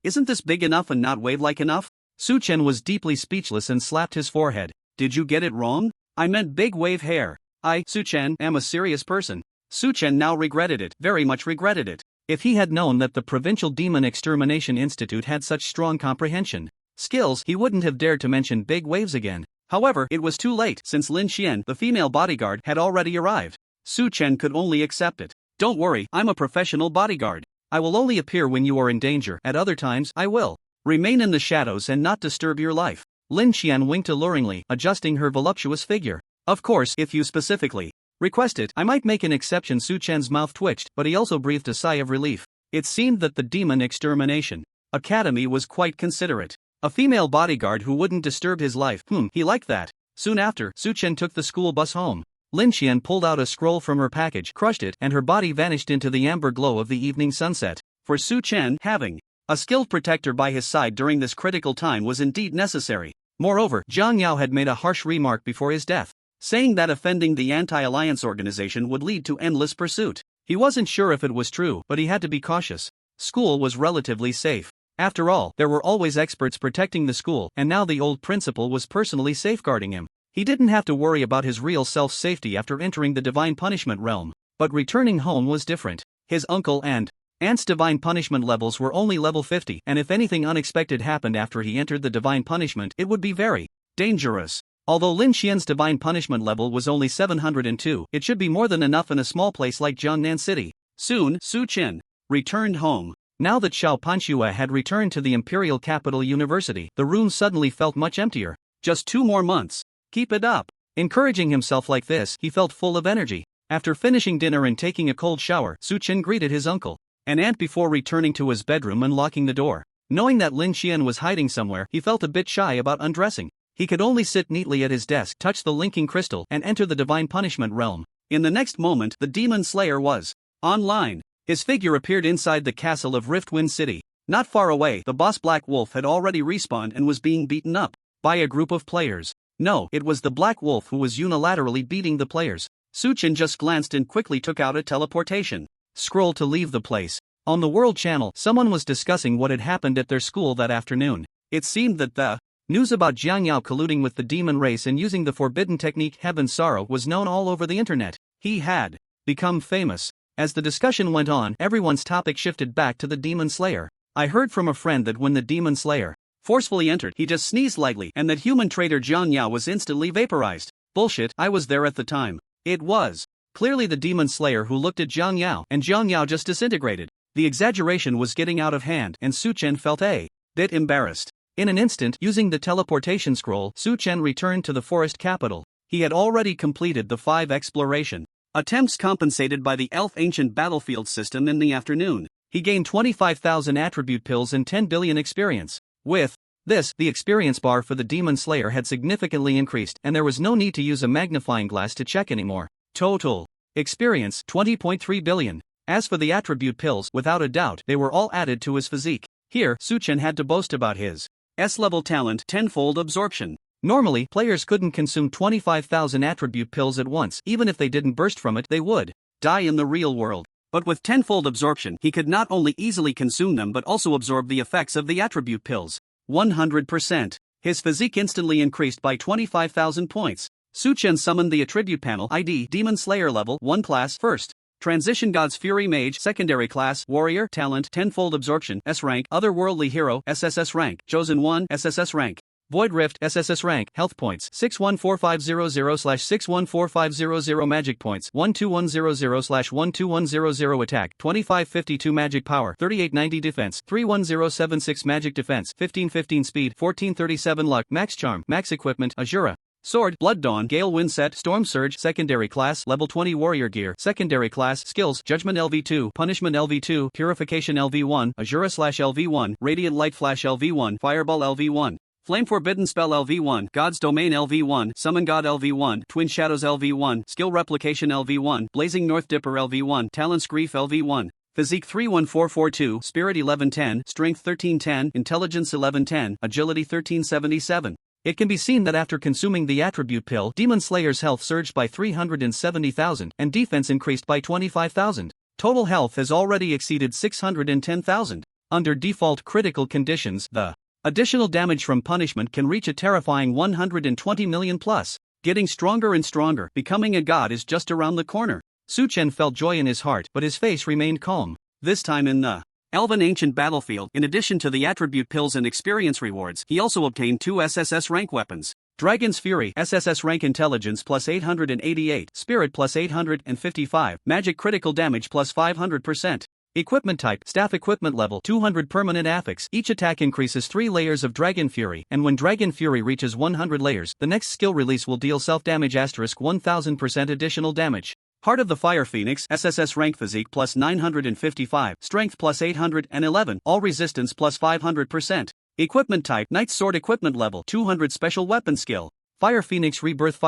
Isn't this big enough and not wave-like enough?" Su Chen was deeply speechless and slapped his forehead. "Did you get it wrong? I meant big wave hair. I, Su Chen, am a serious person." Su Chen now regretted it, very much regretted it. If he had known that the Provincial Demon Extermination Institute had such strong comprehension skills, he wouldn't have dared to mention big waves again. However, it was too late, since Lin Xian, the female bodyguard, had already arrived. Su Chen could only accept it. "Don't worry, I'm a professional bodyguard. I will only appear when you are in danger, at other times, I will remain in the shadows and not disturb your life." Lin Xian winked alluringly, adjusting her voluptuous figure. "Of course, if you specifically request it, I might make an exception." Su Chen's mouth twitched, but he also breathed a sigh of relief. It seemed that the Demon Extermination Academy was quite considerate. A female bodyguard who wouldn't disturb his life, he liked that. Soon after, Su Chen took the school bus home. Lin Xian pulled out a scroll from her package, crushed it, and her body vanished into the amber glow of the evening sunset. For Su Chen, having a skilled protector by his side during this critical time was indeed necessary. Moreover, Zhang Yao had made a harsh remark before his death, saying that offending the anti-alliance organization would lead to endless pursuit. He wasn't sure if it was true, but he had to be cautious. School was relatively safe. After all, there were always experts protecting the school, and now the old principal was personally safeguarding him. He didn't have to worry about his real self's safety after entering the Divine Punishment realm. But returning home was different. His uncle and aunt's Divine Punishment levels were only level 50, and if anything unexpected happened after he entered the Divine Punishment, it would be very dangerous. Although Lin Xian's divine punishment level was only 702, it should be more than enough in a small place like Jiangnan City. Soon, Su Chen returned home. Now that Xiao Panxue had returned to the imperial capital university, the room suddenly felt much emptier. Just 2 more months. Keep it up. Encouraging himself like this, he felt full of energy. After finishing dinner and taking a cold shower, Su Chen greeted his uncle and aunt before returning to his bedroom and locking the door. Knowing that Lin Xian was hiding somewhere, he felt a bit shy about undressing. He could only sit neatly at his desk, touch the linking crystal, and enter the divine punishment realm. In the next moment, the demon slayer was online. His figure appeared inside the castle of Riftwind City. Not far away, the boss Black Wolf had already respawned and was being beaten up by a group of players. No, it was the Black Wolf who was unilaterally beating the players. Su Chen just glanced and quickly took out a teleportation scroll to leave the place. On the World Channel, someone was discussing what had happened at their school that afternoon. It seemed that the news about Jiang Yao colluding with the demon race and using the forbidden technique Heaven's Sorrow was known all over the internet. He had become famous. As the discussion went on, everyone's topic shifted back to the demon slayer. I heard from a friend that when the demon slayer forcefully entered, he just sneezed lightly and that human traitor Jiang Yao was instantly vaporized. Bullshit, I was there at the time. It was clearly the demon slayer who looked at Jiang Yao, and Jiang Yao just disintegrated. The exaggeration was getting out of hand, and Su Chen felt a bit embarrassed. In an instant, using the teleportation scroll, Su Chen returned to the forest capital. He had already completed the 5 exploration attempts compensated by the Elf Ancient Battlefield system in the afternoon. He gained 25,000 attribute pills and 10 billion experience. With this, the experience bar for the Demon Slayer had significantly increased, and there was no need to use a magnifying glass to check anymore. Total experience 20.3 billion. As for the attribute pills, without a doubt, they were all added to his physique. Here, Su Chen had to boast about his S-level talent, tenfold absorption. Normally, players couldn't consume 25,000 attribute pills at once. Even if they didn't burst from it, they would die in the real world. But with tenfold absorption, he could not only easily consume them but also absorb the effects of the attribute pills. 100%. His physique instantly increased by 25,000 points. Su Chen summoned the attribute panel ID Demon Slayer level 1 class first. Transition God's Fury Mage secondary class Warrior talent tenfold absorption S rank Otherworldly Hero SSS rank Chosen 1 SSS rank Void Rift SSS rank Health points 614500/614500 Magic points 12100/12100 Attack 2552 Magic Power 3890 Defense 31076 Magic Defense 1515 Speed 1437 Luck Max Charm Max Equipment Azura Sword Blood Dawn Gale Wind Set Storm Surge secondary class Level 20 Warrior Gear secondary class Skills Judgment LV2 Punishment LV2 Purification LV1 Azura/LV1 Radiant Light Flash LV1 Fireball LV1 Flame Forbidden Spell LV1 God's Domain LV1 Summon God LV1 Twin Shadows LV1 Skill Replication LV1 Blazing North Dipper LV1 Talent's Grief LV1 Physique 31442 Spirit 1110 Strength 1310 Intelligence 1110 Agility 1377. It can be seen that after consuming the attribute pill, Demon Slayer's health surged by 370,000 and defense increased by 25,000. Total health has already exceeded 610,000. Under default critical conditions, the additional damage from punishment can reach a terrifying 120 million plus. Getting stronger and stronger, becoming a god is just around the corner. Su Chen felt joy in his heart, but his face remained calm. This time in the Elven Ancient Battlefield, in addition to the attribute pills and experience rewards, he also obtained 2 SSS rank weapons. Dragon's Fury SSS rank Intelligence plus 888, Spirit plus 855, Magic critical damage plus 500%. Equipment type, Staff equipment level 200 permanent affix. Each attack increases 3 layers of Dragon Fury, and when Dragon Fury reaches 100 layers, the next skill release will deal self-damage asterisk 1000% additional damage. Heart of the Fire Phoenix SSS rank Physique plus 955, Strength plus 811, All resistance plus 500%. Equipment type Knight's Sword equipment level 200 Special weapon skill. Fire Phoenix Rebirth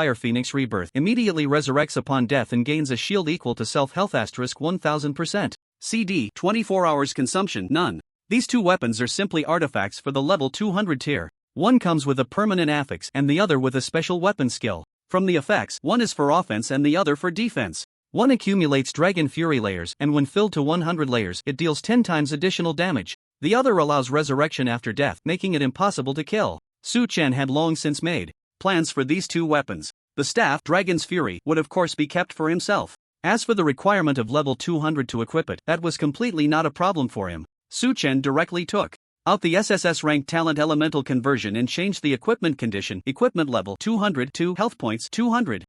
immediately resurrects upon death and gains a shield equal to self-health asterisk 1000%. CD 24 hours consumption none. These 2 weapons are simply artifacts for the level 200 tier. One comes with a permanent affix and the other with a special weapon skill. From the effects, one is for offense and the other for defense. One accumulates Dragon Fury layers, and when filled to 100 layers, it deals 10 times additional damage. The other allows resurrection after death, making it impossible to kill. Su Chen had long since made plans for these 2 weapons. The staff, Dragon's Fury, would of course be kept for himself. As for the requirement of level 200 to equip it, that was completely not a problem for him. Su Chen directly took out the SSS ranked talent elemental conversion and changed the equipment condition, equipment level 200 to health points 200.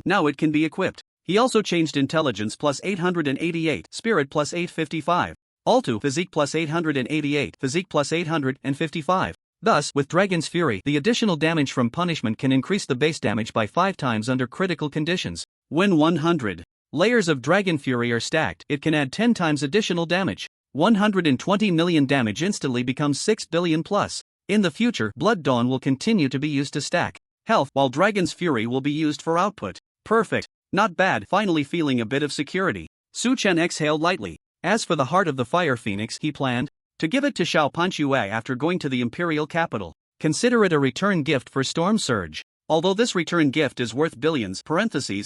Now it can be equipped. He also changed intelligence plus 888, spirit plus 855. All to physique plus 888, physique plus 855. Thus, with Dragon's Fury, the additional damage from punishment can increase the base damage by 5 times under critical conditions. When 100 layers of Dragon Fury are stacked, it can add 10 times additional damage. 120 million damage instantly becomes 6 billion plus. In the future, Blood Dawn will continue to be used to stack health, while Dragon's Fury will be used for output. Perfect. Not bad. Finally feeling a bit of security, Su Chen exhaled lightly. As for the Heart of the Fire Phoenix, he planned to give it to Xiao Panchue after going to the imperial capital. Consider it a return gift for Storm Surge. Although this return gift is worth billions,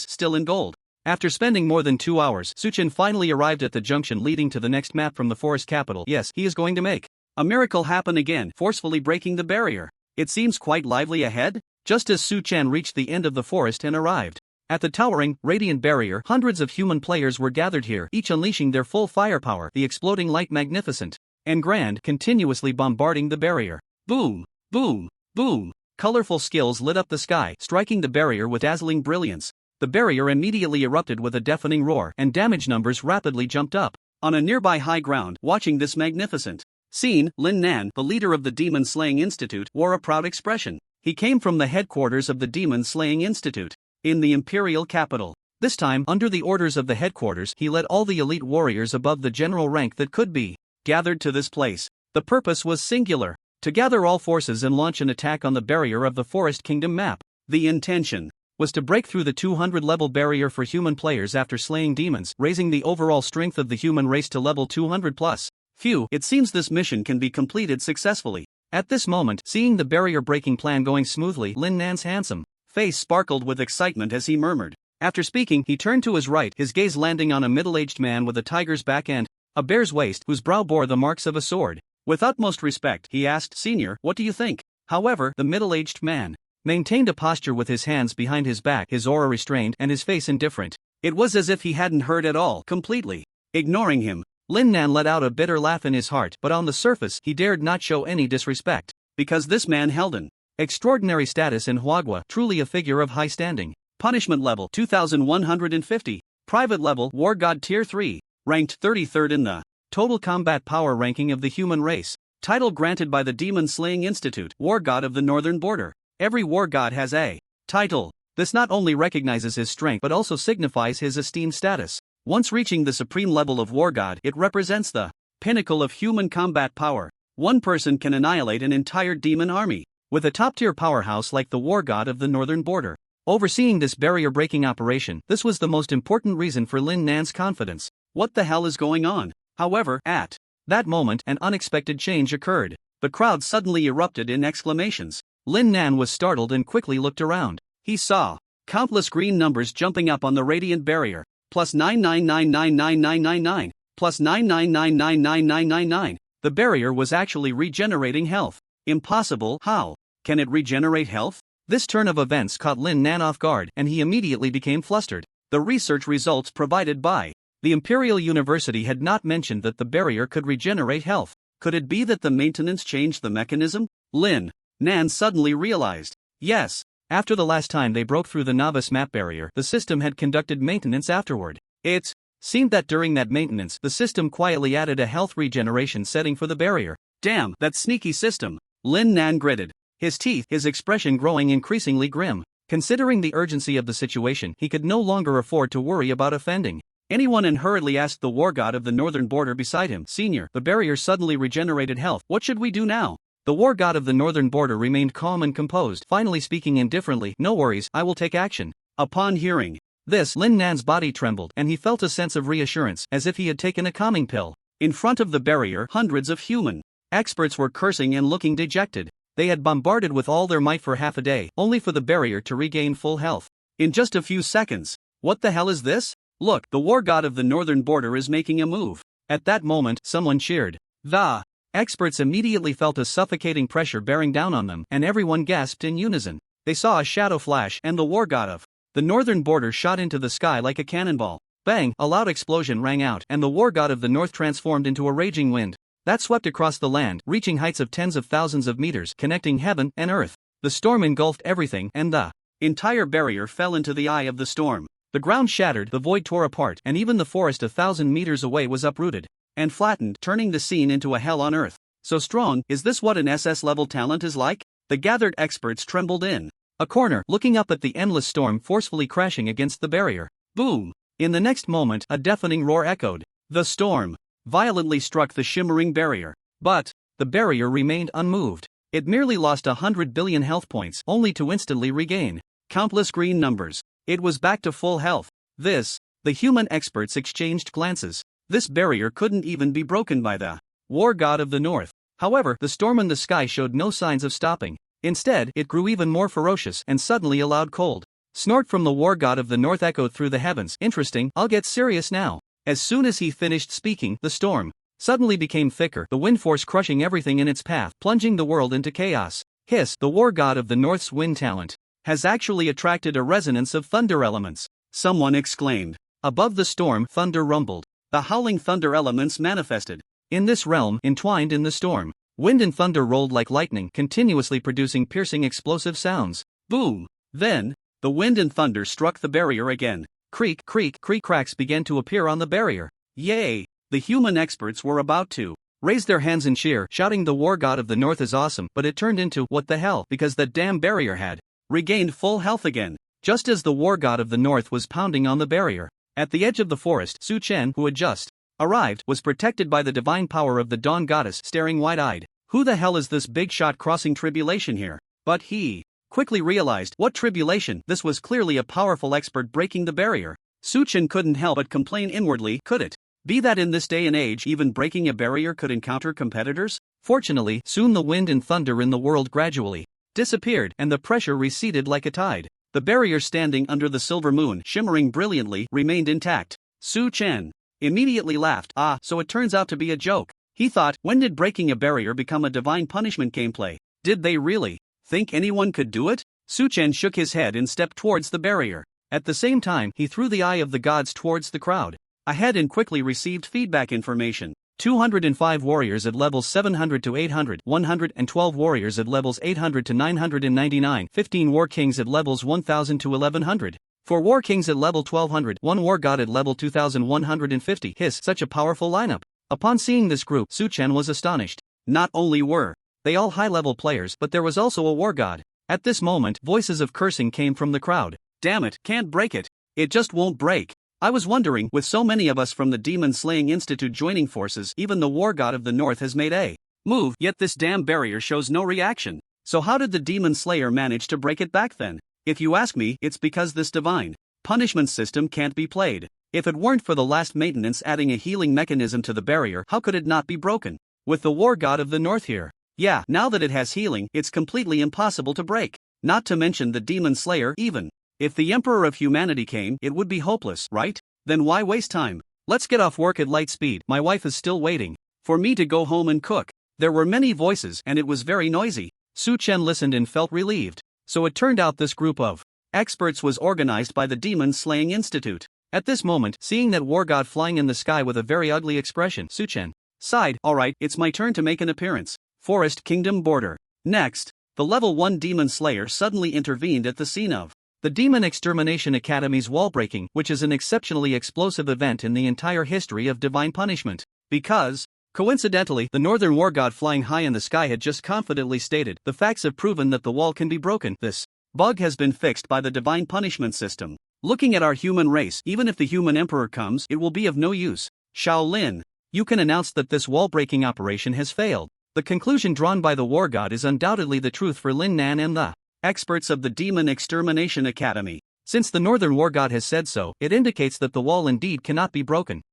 still in gold. After spending more than 2 hours, Su Chen finally arrived at the junction leading to the next map from the forest capital. Yes, he is going to make a miracle happen again, forcefully breaking the barrier. It seems quite lively ahead. Just as Su Chen reached the end of the forest and arrived at the towering, radiant barrier, hundreds of human players were gathered here, each unleashing their full firepower, the exploding light magnificent and grand, continuously bombarding the barrier. Boom, boom, boom. Colorful skills lit up the sky, striking the barrier with dazzling brilliance. The barrier immediately erupted with a deafening roar, and damage numbers rapidly jumped up. On a nearby high ground, watching this magnificent scene, Lin Nan, the leader of the Demon Slaying Institute, wore a proud expression. He came from the headquarters of the Demon Slaying Institute in the imperial capital. This time, under the orders of the headquarters, he led all the elite warriors above the general rank that could be gathered to this place. The purpose was singular: to gather all forces and launch an attack on the barrier of the Forest Kingdom map. The intention was to break through the 200-level barrier for human players after slaying demons, raising the overall strength of the human race to level 200 plus. Phew, it seems this mission can be completed successfully. At this moment, seeing the barrier-breaking plan going smoothly, Lin Nan's handsome face sparkled with excitement as he murmured. After speaking, he turned to his right, his gaze landing on a middle-aged man with a tiger's back and a bear's waist, whose brow bore the marks of a sword. With utmost respect, he asked, "Senior, what do you think?" However, the middle-aged man maintained a posture with his hands behind his back, his aura restrained, and his face indifferent. It was as if he hadn't heard at all. Completely ignoring him, Lin Nan let out a bitter laugh in his heart, but on the surface, he dared not show any disrespect, because this man held an extraordinary status in Huagua, truly a figure of high standing. Punishment level 2150. Private level War God Tier 3. Ranked 33rd in the total combat power ranking of the human race. Title granted by the Demon Slaying Institute, War God of the Northern Border. Every war god has a title. This not only recognizes his strength but also signifies his esteemed status. Once reaching the supreme level of war god, it represents the pinnacle of human combat power. One person can annihilate an entire demon army. With a top-tier powerhouse like the War God of the Northern Border overseeing this barrier-breaking operation, this was the most important reason for Lin Nan's confidence. What the hell is going on? However, at that moment, an unexpected change occurred. The crowd suddenly erupted in exclamations. Lin Nan was startled and quickly looked around. He saw countless green numbers jumping up on the radiant barrier. Plus 9999999. Plus 9999999. The barrier was actually regenerating health. Impossible. How can it regenerate health? This turn of events caught Lin Nan off guard, and he immediately became flustered. The research results provided by the Imperial University had not mentioned that the barrier could regenerate health. Could it be that the maintenance changed the mechanism? Lin Nan suddenly realized. Yes. After the last time they broke through the novice map barrier, the system had conducted maintenance afterward. It seemed that during that maintenance, the system quietly added a health regeneration setting for the barrier. Damn, that sneaky system. Lin Nan gritted his teeth, his expression growing increasingly grim. Considering the urgency of the situation, he could no longer afford to worry about offending anyone and hurriedly asked the War God of the Northern Border beside him, "Senior, the barrier suddenly regenerated health. What should we do now?" The War God of the Northern Border remained calm and composed, finally speaking indifferently, "No worries, I will take action." Upon hearing this, Lin Nan's body trembled, and he felt a sense of reassurance, as if he had taken a calming pill. In front of the barrier, hundreds of human experts were cursing and looking dejected. They had bombarded with all their might for half a day, only for the barrier to regain full health in just a few seconds. What the hell is this? Look, the War God of the Northern Border is making a move. At that moment, someone cheered. The experts immediately felt a suffocating pressure bearing down on them, and everyone gasped in unison. They saw a shadow flash, and the War God of the Northern Border shot into the sky like a cannonball. Bang! A loud explosion rang out, and the War God of the North transformed into a raging wind. that swept across the land, reaching heights of tens of thousands of meters, connecting heaven and earth. The storm engulfed everything, and the entire barrier fell into the eye of the storm. The ground shattered, the void tore apart, and even the forest 1,000 meters away was uprooted and flattened, turning the scene into a hell on earth. So strong, is this what an SS-level talent is like? The gathered experts trembled in a corner, looking up at the endless storm forcefully crashing against the barrier. Boom! In the next moment, a deafening roar echoed. The storm violently struck the shimmering barrier. But the barrier remained unmoved. It merely lost 100 billion health points, only to instantly regain countless green numbers. It was back to full health. The human experts exchanged glances. This barrier couldn't even be broken by the war god of the north. However, the storm in the sky showed no signs of stopping. Instead, it grew even more ferocious, and suddenly a loud cold snort from the war god of the north echoed through the heavens. Interesting, I'll get serious now. As soon as he finished speaking, the storm suddenly became thicker, the wind force crushing everything in its path, plunging the world into chaos. Hiss, the war god of the north's wind talent has actually attracted a resonance of thunder elements, someone exclaimed. Above the storm, thunder rumbled. The howling thunder elements manifested in this realm, entwined in the storm. Wind and thunder rolled like lightning, continuously producing piercing explosive sounds. Boom! Then, the wind and thunder struck the barrier again. Creak, creak, creak. Cracks began to appear on the barrier. Yay! The human experts were about to raise their hands in cheer, shouting the war god of the north is awesome, but it turned into what the hell, because that damn barrier had regained full health again. Just as the war god of the north was pounding on the barrier, at the edge of the forest, Su Chen, who had just arrived, was protected by the divine power of the dawn goddess, staring wide-eyed. Who the hell is this big shot crossing tribulation here? But he quickly realized, what tribulation? This was clearly a powerful expert breaking the barrier. Su Chen couldn't help but complain inwardly, could it be that in this day and age even breaking a barrier could encounter competitors? Fortunately, soon the wind and thunder in the world gradually disappeared, and the pressure receded like a tide. The barrier standing under the silver moon, shimmering brilliantly, remained intact. Su Chen immediately laughed. Ah, so it turns out to be a joke. He thought, when did breaking a barrier become a divine punishment gameplay? Did they really think anyone could do it? Su Chen shook his head and stepped towards the barrier. At the same time, he threw the eye of the gods towards the crowd ahead and quickly received feedback information. 205 warriors at levels 700 to 800, 112 warriors at levels 800 to 999, 15 war kings at levels 1000 to 1100, 4 war kings at level 1200, 1 war god at level 2150. Hiss, such a powerful lineup. Upon seeing this group, Su Chen was astonished. Not only were they all high-level players, but there was also a war god. At this moment, voices of cursing came from the crowd. Damn it, can't break it. It just won't break. I was wondering, with so many of us from the Demon Slaying Institute joining forces, even the war god of the north has made a move, yet this damn barrier shows no reaction. So how did the Demon Slayer manage to break it back then? If you ask me, it's because this divine punishment system can't be played. If it weren't for the last maintenance adding a healing mechanism to the barrier, how could it not be broken? With the war god of the north here. Yeah, now that it has healing, it's completely impossible to break. Not to mention the Demon Slayer even. If the Emperor of Humanity came, it would be hopeless, right? Then why waste time? Let's get off work at light speed. My wife is still waiting for me to go home and cook. There were many voices and it was very noisy. Su Chen listened and felt relieved. So it turned out this group of experts was organized by the Demon Slaying Institute. At this moment, seeing that war god flying in the sky with a very ugly expression, Su Chen sighed. Alright, it's my turn to make an appearance. Forest Kingdom border. Next, the level 1 Demon Slayer suddenly intervened at the scene of the Demon Extermination Academy's wall breaking, which is an exceptionally explosive event in the entire history of divine punishment. Because, coincidentally, the northern war god flying high in the sky had just confidently stated, the facts have proven that the wall can be broken. This bug has been fixed by the divine punishment system. Looking at our human race, even if the human emperor comes, it will be of no use. Shaolin, you can announce that this wall-breaking operation has failed. The conclusion drawn by the war god is undoubtedly the truth for Lin Nan and the experts of the Demon Extermination Academy. Since the northern war god has said so, it indicates that the wall indeed cannot be broken.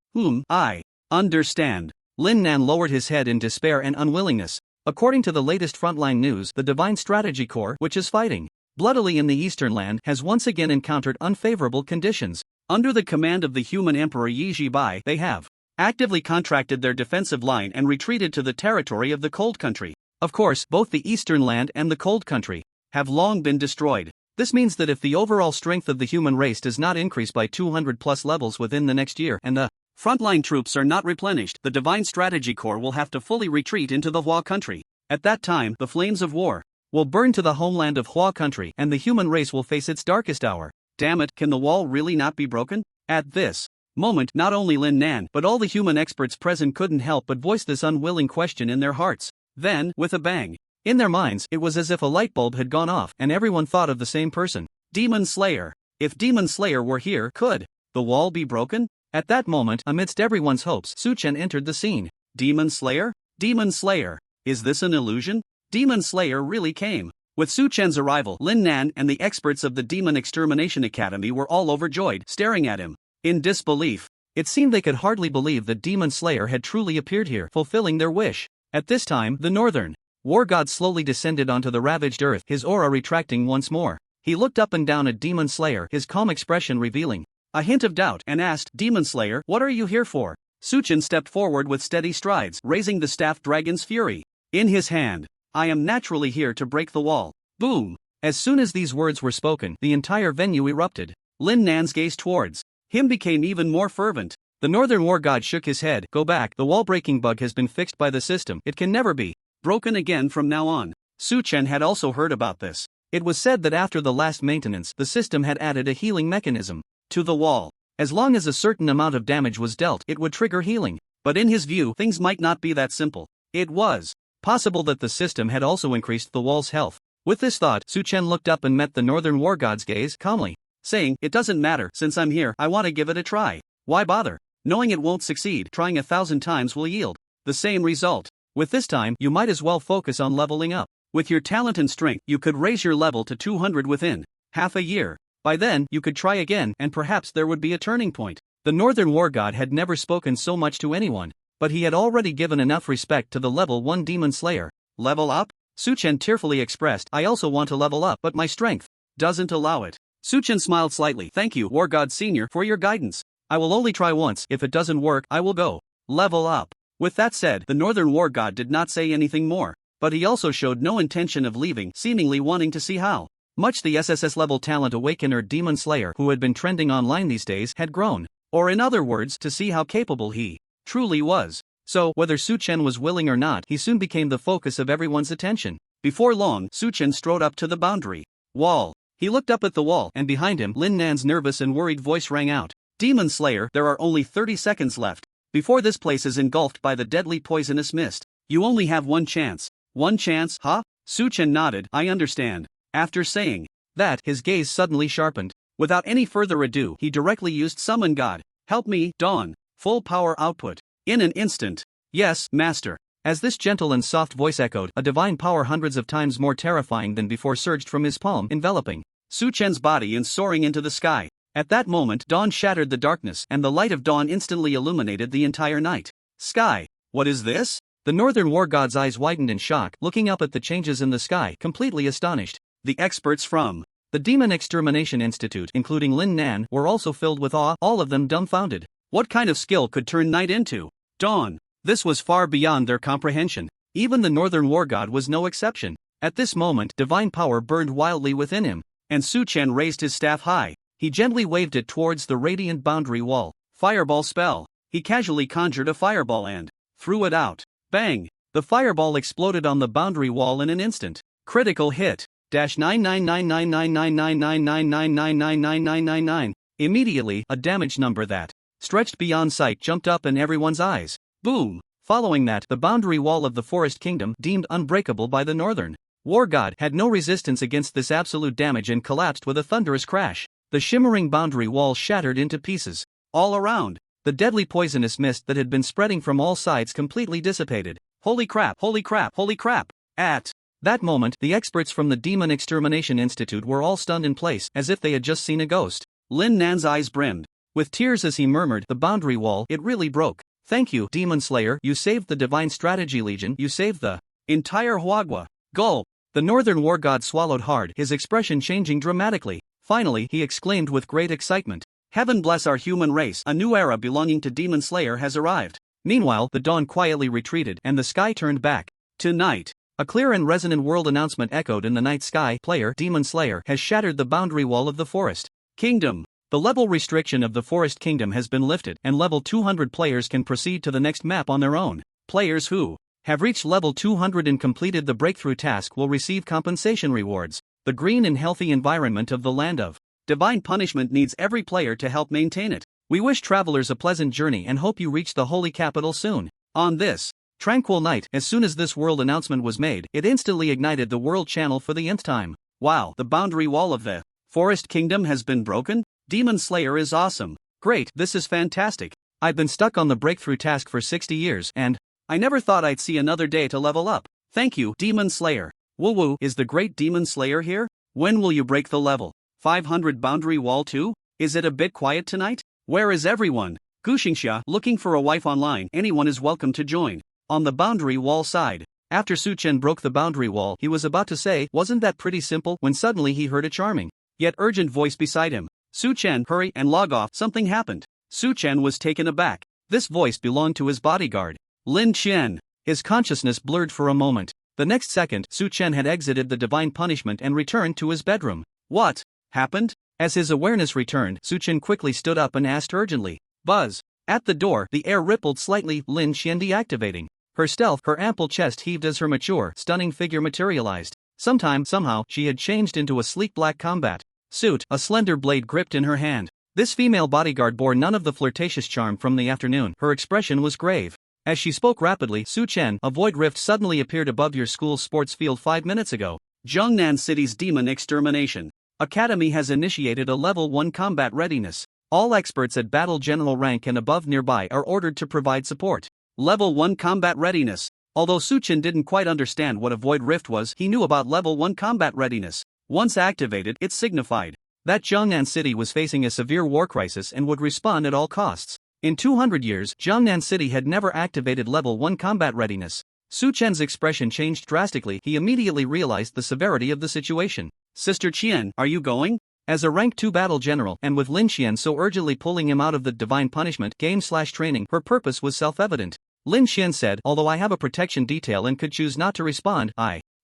I understand. Lin Nan lowered his head in despair and unwillingness. According to the latest frontline news, the Divine Strategy Corps, which is fighting bloodily in the Eastern Land, has once again encountered unfavorable conditions. Under the command of the human emperor Yi Jibai, they have actively contracted their defensive line and retreated to the territory of the Cold Country. Of course, both the Eastern Land and the Cold Country have long been destroyed. This means that if the overall strength of the human race does not increase by 200 plus levels within the next year, and the frontline troops are not replenished, the Divine Strategy Corps will have to fully retreat into the Hua country. At that time, the flames of war will burn to the homeland of Hua country and the human race will face its darkest hour. Damn it, can the wall really not be broken? At this moment, not only Lin Nan but all the human experts present couldn't help but voice this unwilling question in their hearts. Then, with a bang, in their minds, it was as if a light bulb had gone off and everyone thought of the same person. Demon Slayer. If Demon Slayer were here, could the wall be broken? At that moment, amidst everyone's hopes, Su-chen entered the scene. Demon Slayer? Demon Slayer. Is this an illusion? Demon Slayer really came. With Su-chen's arrival, Lin Nan and the experts of the Demon Extermination Academy were all overjoyed, staring at him in disbelief. It seemed they could hardly believe that Demon Slayer had truly appeared here, fulfilling their wish. At this time, the Northern War God slowly descended onto the ravaged earth, his aura retracting once more. He looked up and down at Demon Slayer, his calm expression revealing a hint of doubt, and asked, Demon Slayer, what are you here for? Su-chen stepped forward with steady strides, raising the staff Dragon's Fury in his hand. I am naturally here to break the wall. Boom! As soon as these words were spoken, the entire venue erupted. Lin Nan's gaze towards him became even more fervent. The Northern War God shook his head. Go back, the wall-breaking bug has been fixed by the system. It can never be broken again from now on. Su-chen had also heard about this. It was said that after the last maintenance, the system had added a healing mechanism to the wall. As long as a certain amount of damage was dealt, it would trigger healing. But in his view, things might not be that simple. It was possible that the system had also increased the wall's health. With this thought, Su-chen looked up and met the Northern War God's gaze calmly, saying, it doesn't matter, since I'm here, I want to give it a try. Why bother? Knowing it won't succeed, trying 1,000 times will yield the same result. With this time, you might as well focus on leveling up. With your talent and strength, you could raise your level to 200 within half a year. By then, you could try again, and perhaps there would be a turning point. The Northern War God had never spoken so much to anyone, but he had already given enough respect to the level 1 Demon Slayer. Level up? Su-chen tearfully expressed, I also want to level up, but my strength doesn't allow it. Su-chen smiled slightly. Thank you, War God Senior, for your guidance. I will only try once. If it doesn't work, I will go level up. With that said, the Northern War God did not say anything more, but he also showed no intention of leaving, seemingly wanting to see how much the SSS level talent awakener Demon Slayer, who had been trending online these days, had grown. Or in other words, to see how capable he truly was. So, whether Su-chen was willing or not, he soon became the focus of everyone's attention. Before long, Su-chen strode up to the boundary wall. He looked up at the wall, and behind him, Lin Nan's nervous and worried voice rang out. Demon Slayer, there are only 30 seconds left before this place is engulfed by the deadly poisonous mist. You only have one chance. One chance, huh? Su-chen nodded, I understand. After saying that, his gaze suddenly sharpened. Without any further ado, he directly used Summon God. Help me, Dawn. Full power output. In an instant. Yes, Master. As this gentle and soft voice echoed, a divine power hundreds of times more terrifying than before surged from his palm, enveloping Su-chen's body and soaring into the sky. At that moment, dawn shattered the darkness, and the light of dawn instantly illuminated the entire night sky. What is this? The Northern War God's eyes widened in shock, looking up at the changes in the sky, completely astonished. The experts from the Demon Extermination Institute, including Lin Nan, were also filled with awe, all of them dumbfounded. What kind of skill could turn night into dawn? This was far beyond their comprehension. Even the Northern War God was no exception. At this moment, divine power burned wildly within him, and Su-chen raised his staff high. He gently waved it towards the radiant boundary wall. Fireball spell. He casually conjured a fireball and threw it out. Bang! The fireball exploded on the boundary wall in an instant. Critical hit. -99999999999999999. Immediately, a damage number that stretched beyond sight jumped up in everyone's eyes. Boom! Following that, the boundary wall of the Forest Kingdom, deemed unbreakable by the Northern War God, had no resistance against this absolute damage and collapsed with a thunderous crash. The shimmering boundary wall shattered into pieces. All around, the deadly poisonous mist that had been spreading from all sides completely dissipated. Holy crap, holy crap, holy crap! At that moment, the experts from the Demon Extermination Institute were all stunned in place, as if they had just seen a ghost. Lin Nan's eyes brimmed with tears as he murmured, the boundary wall, it really broke. Thank you, Demon Slayer, you saved the Divine Strategy Legion, you saved the entire Huagua. Gulp! The Northern War God swallowed hard, his expression changing dramatically. Finally, he exclaimed with great excitement. Heaven bless our human race, a new era belonging to Demon Slayer has arrived. Meanwhile, the dawn quietly retreated, and the sky turned back to night. A clear and resonant world announcement echoed in the night sky. Player, Demon Slayer, has shattered the boundary wall of the Forest Kingdom. The level restriction of the Forest Kingdom has been lifted, and level 200 players can proceed to the next map on their own. Players who have reached level 200 and completed the breakthrough task will receive compensation rewards. The green and healthy environment of the land of divine punishment needs every player to help maintain it. We wish travelers a pleasant journey and hope you reach the holy capital soon. On this tranquil night, as soon as this world announcement was made, it instantly ignited the world channel for the nth time. Wow, the boundary wall of the Forest Kingdom has been broken? Demon Slayer is awesome. Great, this is fantastic. I've been stuck on the breakthrough task for 60 years and I never thought I'd see another day to level up. Thank you, Demon Slayer. Woo woo, is the great Demon Slayer here? When will you break the level 500 boundary wall too? Is it a bit quiet tonight? Where is everyone? Guxingsha, looking for a wife online, anyone is welcome to join. On the boundary wall side. After Suchen broke the boundary wall, he was about to say, wasn't that pretty simple, when suddenly he heard a charming, yet urgent voice beside him. Suchen, hurry and log off, something happened. Suchen was taken aback. This voice belonged to his bodyguard, Lin Qian. His consciousness blurred for a moment. The next second, Suchen had exited the divine punishment and returned to his bedroom. What happened? As his awareness returned, Suchen quickly stood up and asked urgently. Buzz. At the door, the air rippled slightly, Lin Qian deactivating. Her stealth, her ample chest heaved as her mature, stunning figure materialized. Somehow, she had changed into a sleek black combat suit, a slender blade gripped in her hand. This female bodyguard bore none of the flirtatious charm from the afternoon. Her expression was grave. As she spoke rapidly, Suchen, a void rift suddenly appeared above your school's sports field 5 minutes ago. Zhongnan City's Demon Extermination Academy has initiated a level 1 combat readiness. All experts at battle general rank and above nearby are ordered to provide support. Level 1 combat readiness. Although Suchen didn't quite understand what a void rift was, he knew about level 1 combat readiness. Once activated, it signified that Zhongnan City was facing a severe war crisis and would respond at all costs. In 200 years, Zhongnan City had never activated level 1 combat readiness. Suchen's expression changed drastically. He immediately realized the severity of the situation. Sister Qian, are you going? As a rank 2 battle general, and with Lin Qian so urgently pulling him out of the divine punishment game/training, her purpose was self-evident. Lin Qian said, although I have a protection detail and could choose not to respond,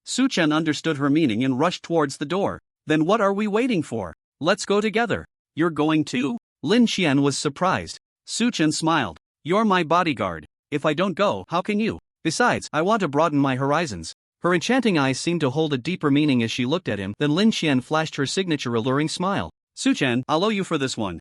Suchen understood her meaning and rushed towards the door. Then what are we waiting for? Let's go together. You're going too? Lin Qian was surprised. Suchen smiled. You're my bodyguard. If I don't go, how can you? Besides, I want to broaden my horizons. Her enchanting eyes seemed to hold a deeper meaning as she looked at him. Then Lin Qian flashed her signature alluring smile. Suchen, I'll owe you for this one.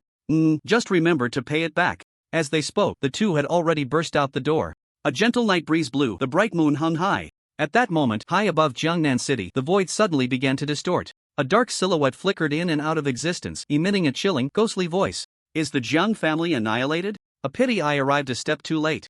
Just remember to pay it back. As they spoke, the two had already burst out the door. A gentle night breeze blew, the bright moon hung high. At that moment, high above Zhongnan City, the void suddenly began to distort. A dark silhouette flickered in and out of existence, emitting a chilling, ghostly voice. Is the Jiang family annihilated? A pity I arrived a step too late.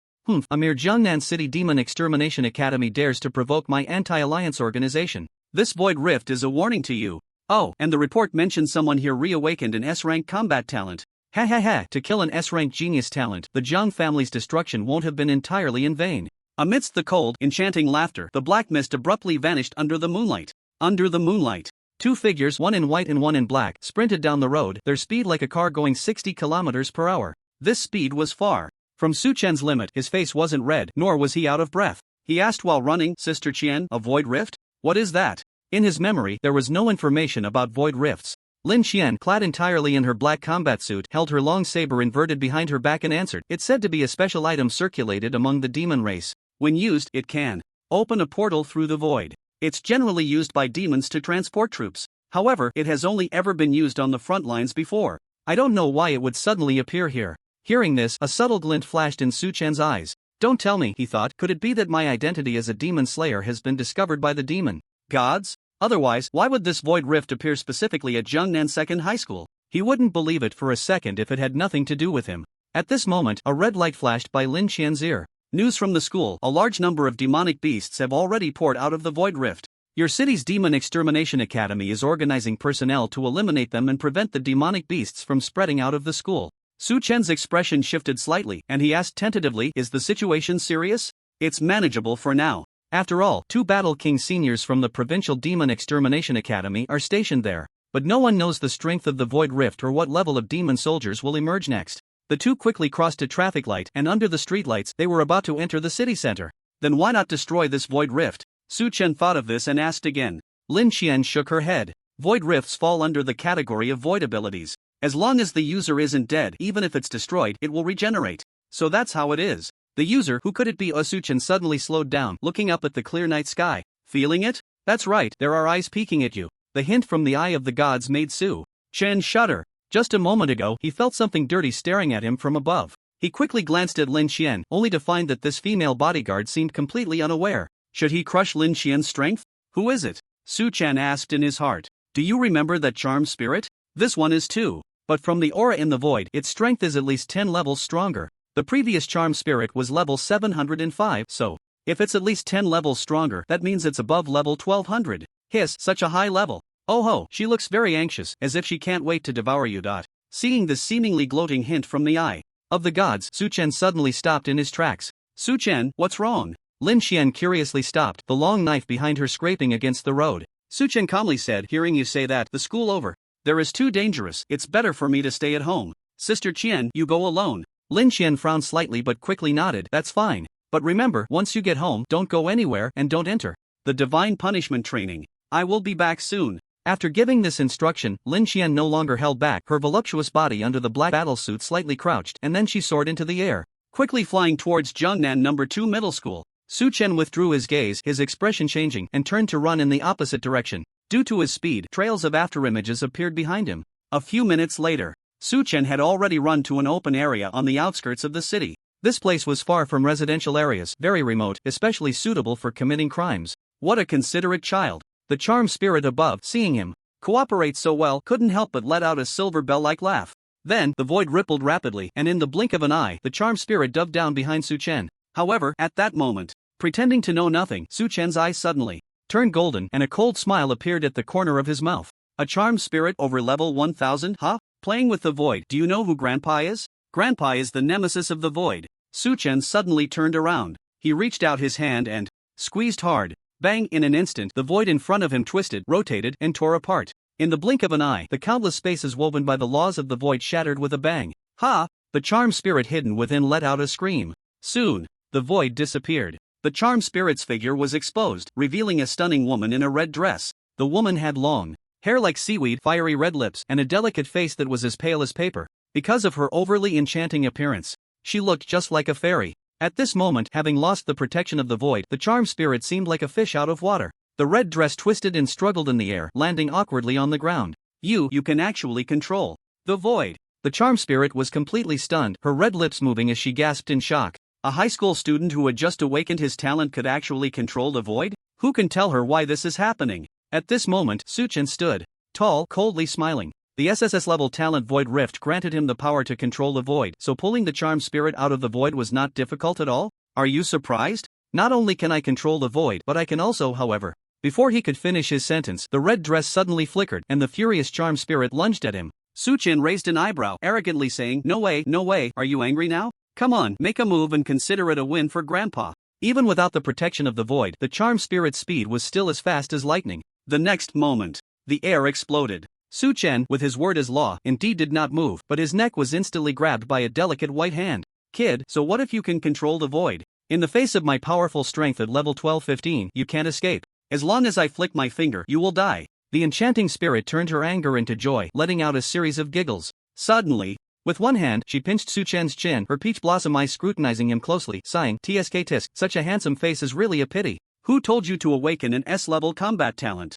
A mere Zhongnan City Demon Extermination Academy dares to provoke my anti-alliance organization. This void rift is a warning to you. Oh, and the report mentions someone here reawakened an S-rank combat talent. To kill an S-rank genius talent, the Jiang family's destruction won't have been entirely in vain. Amidst the cold, enchanting laughter, the black mist abruptly vanished under the moonlight. Under the moonlight, 2 figures, one in white and one in black, sprinted down the road, their speed like a car going 60 kilometers per hour. This speed was far from Suchen's limit. His face wasn't red, nor was he out of breath. He asked while running, Sister Qian, a void rift? What is that? In his memory, there was no information about void rifts. Lin Qian, clad entirely in her black combat suit, held her long saber inverted behind her back and answered. It's said to be a special item circulated among the demon race. When used, it can open a portal through the void. It's generally used by demons to transport troops. However, it has only ever been used on the front lines before. I don't know why it would suddenly appear here. Hearing this, a subtle glint flashed in Suchen's eyes. Don't tell me, he thought, could it be that my identity as a demon slayer has been discovered by the demon gods? Otherwise, why would this void rift appear specifically at Zhongnan Second High School? He wouldn't believe it for a second if it had nothing to do with him. At this moment, a red light flashed by Lin Qian's ear. News from the school, a large number of demonic beasts have already poured out of the void rift. Your city's Demon Extermination Academy is organizing personnel to eliminate them and prevent the demonic beasts from spreading out of the school. Suchen's expression shifted slightly, and he asked tentatively, is the situation serious? It's manageable for now. After all, 2 Battle King seniors from the Provincial Demon Extermination Academy are stationed there. But no one knows the strength of the void rift or what level of demon soldiers will emerge next. The two quickly crossed a traffic light, and under the streetlights, they were about to enter the city center. Then why not destroy this void rift? Suchen thought of this and asked again. Lin Qian shook her head. Void rifts fall under the category of void abilities. As long as the user isn't dead, even if it's destroyed, it will regenerate. So that's how it is. The user, who could it be? Suchan suddenly slowed down, looking up at the clear night sky. Feeling it? That's right, there are eyes peeking at you. The hint from the eye of the gods made Su-chen shudder. Just a moment ago, he felt something dirty staring at him from above. He quickly glanced at Lin Qian, only to find that this female bodyguard seemed completely unaware. Should he crush Lin Qian's strength? Who is it? Su-chan asked in his heart. Do you remember that charm spirit? This one is too. But from the aura in the void, its strength is at least 10 levels stronger. The previous charm spirit was level 705, so if it's at least 10 levels stronger, that means it's above level 1200. Hiss, such a high level. Oh ho, she looks very anxious, as if she can't wait to devour you. Seeing this seemingly gloating hint from the eye of the gods, Su-chen suddenly stopped in his tracks. Su-chen, what's wrong? Lin Qian curiously stopped, the long knife behind her scraping against the road. Su-chen calmly said, hearing you say that, the school over. There is too dangerous, it's better for me to stay at home. Sister Qian, you go alone. Lin Qian frowned slightly but quickly nodded, that's fine. But remember, once you get home, don't go anywhere and don't enter the divine punishment training. I will be back soon. After giving this instruction, Lin Qian no longer held back, her voluptuous body under the black battlesuit slightly crouched, and then she soared into the air, quickly flying towards Zhongnan No. 2 Middle School. Su-chen withdrew his gaze, his expression changing, and turned to run in the opposite direction. Due to his speed, trails of afterimages appeared behind him. A few minutes later, Su-chen had already run to an open area on the outskirts of the city. This place was far from residential areas, very remote, especially suitable for committing crimes. What a considerate child. The charm spirit above, seeing him cooperate so well, couldn't help but let out a silver bell-like laugh. Then, the void rippled rapidly, and in the blink of an eye, the charm spirit dove down behind Su-chen. However, at that moment, pretending to know nothing, Su-chen's eyes suddenly turned golden, and a cold smile appeared at the corner of his mouth. A charm spirit over level 1000, huh? Playing with the void. Do you know who Grandpa is? Grandpa is the nemesis of the void. Su-chen suddenly turned around. He reached out his hand and squeezed hard. Bang! In an instant, the void in front of him twisted, rotated, and tore apart. In the blink of an eye, the countless spaces woven by the laws of the void shattered with a bang. Ha! The charm spirit hidden within let out a scream. Soon, the void disappeared. The charm spirit's figure was exposed, revealing a stunning woman in a red dress. The woman had long hair like seaweed, fiery red lips, and a delicate face that was as pale as paper. Because of her overly enchanting appearance, she looked just like a fairy. At this moment, having lost the protection of the void, the charm spirit seemed like a fish out of water. The red dress twisted and struggled in the air, landing awkwardly on the ground. You can actually control the void. The charm spirit was completely stunned, her red lips moving as she gasped in shock. A high school student who had just awakened his talent could actually control the void? Who can tell her why this is happening? At this moment, Su-chen stood tall, coldly smiling. The SSS level talent Void Rift granted him the power to control the void, so pulling the charm spirit out of the void was not difficult at all? Are you surprised? Not only can I control the void, but I can also, however. Before he could finish his sentence, the red dress suddenly flickered, and the furious charm spirit lunged at him. Su-chen raised an eyebrow, arrogantly saying, no way, are you angry now? Come on, make a move and consider it a win for Grandpa. Even without the protection of the void, the charm spirit's speed was still as fast as lightning. The next moment, the air exploded. Su-chen, with his word as law, indeed did not move, but his neck was instantly grabbed by a delicate white hand. Kid, so what if you can control the void? In the face of my powerful strength at level 1215, you can't escape. As long as I flick my finger, you will die. The enchanting spirit turned her anger into joy, letting out a series of giggles. Suddenly, with one hand, she pinched Su-chen's chin, her peach blossom eyes scrutinizing him closely, sighing, "Tsk tisk, such a handsome face is really a pity. Who told you to awaken an S-level combat talent?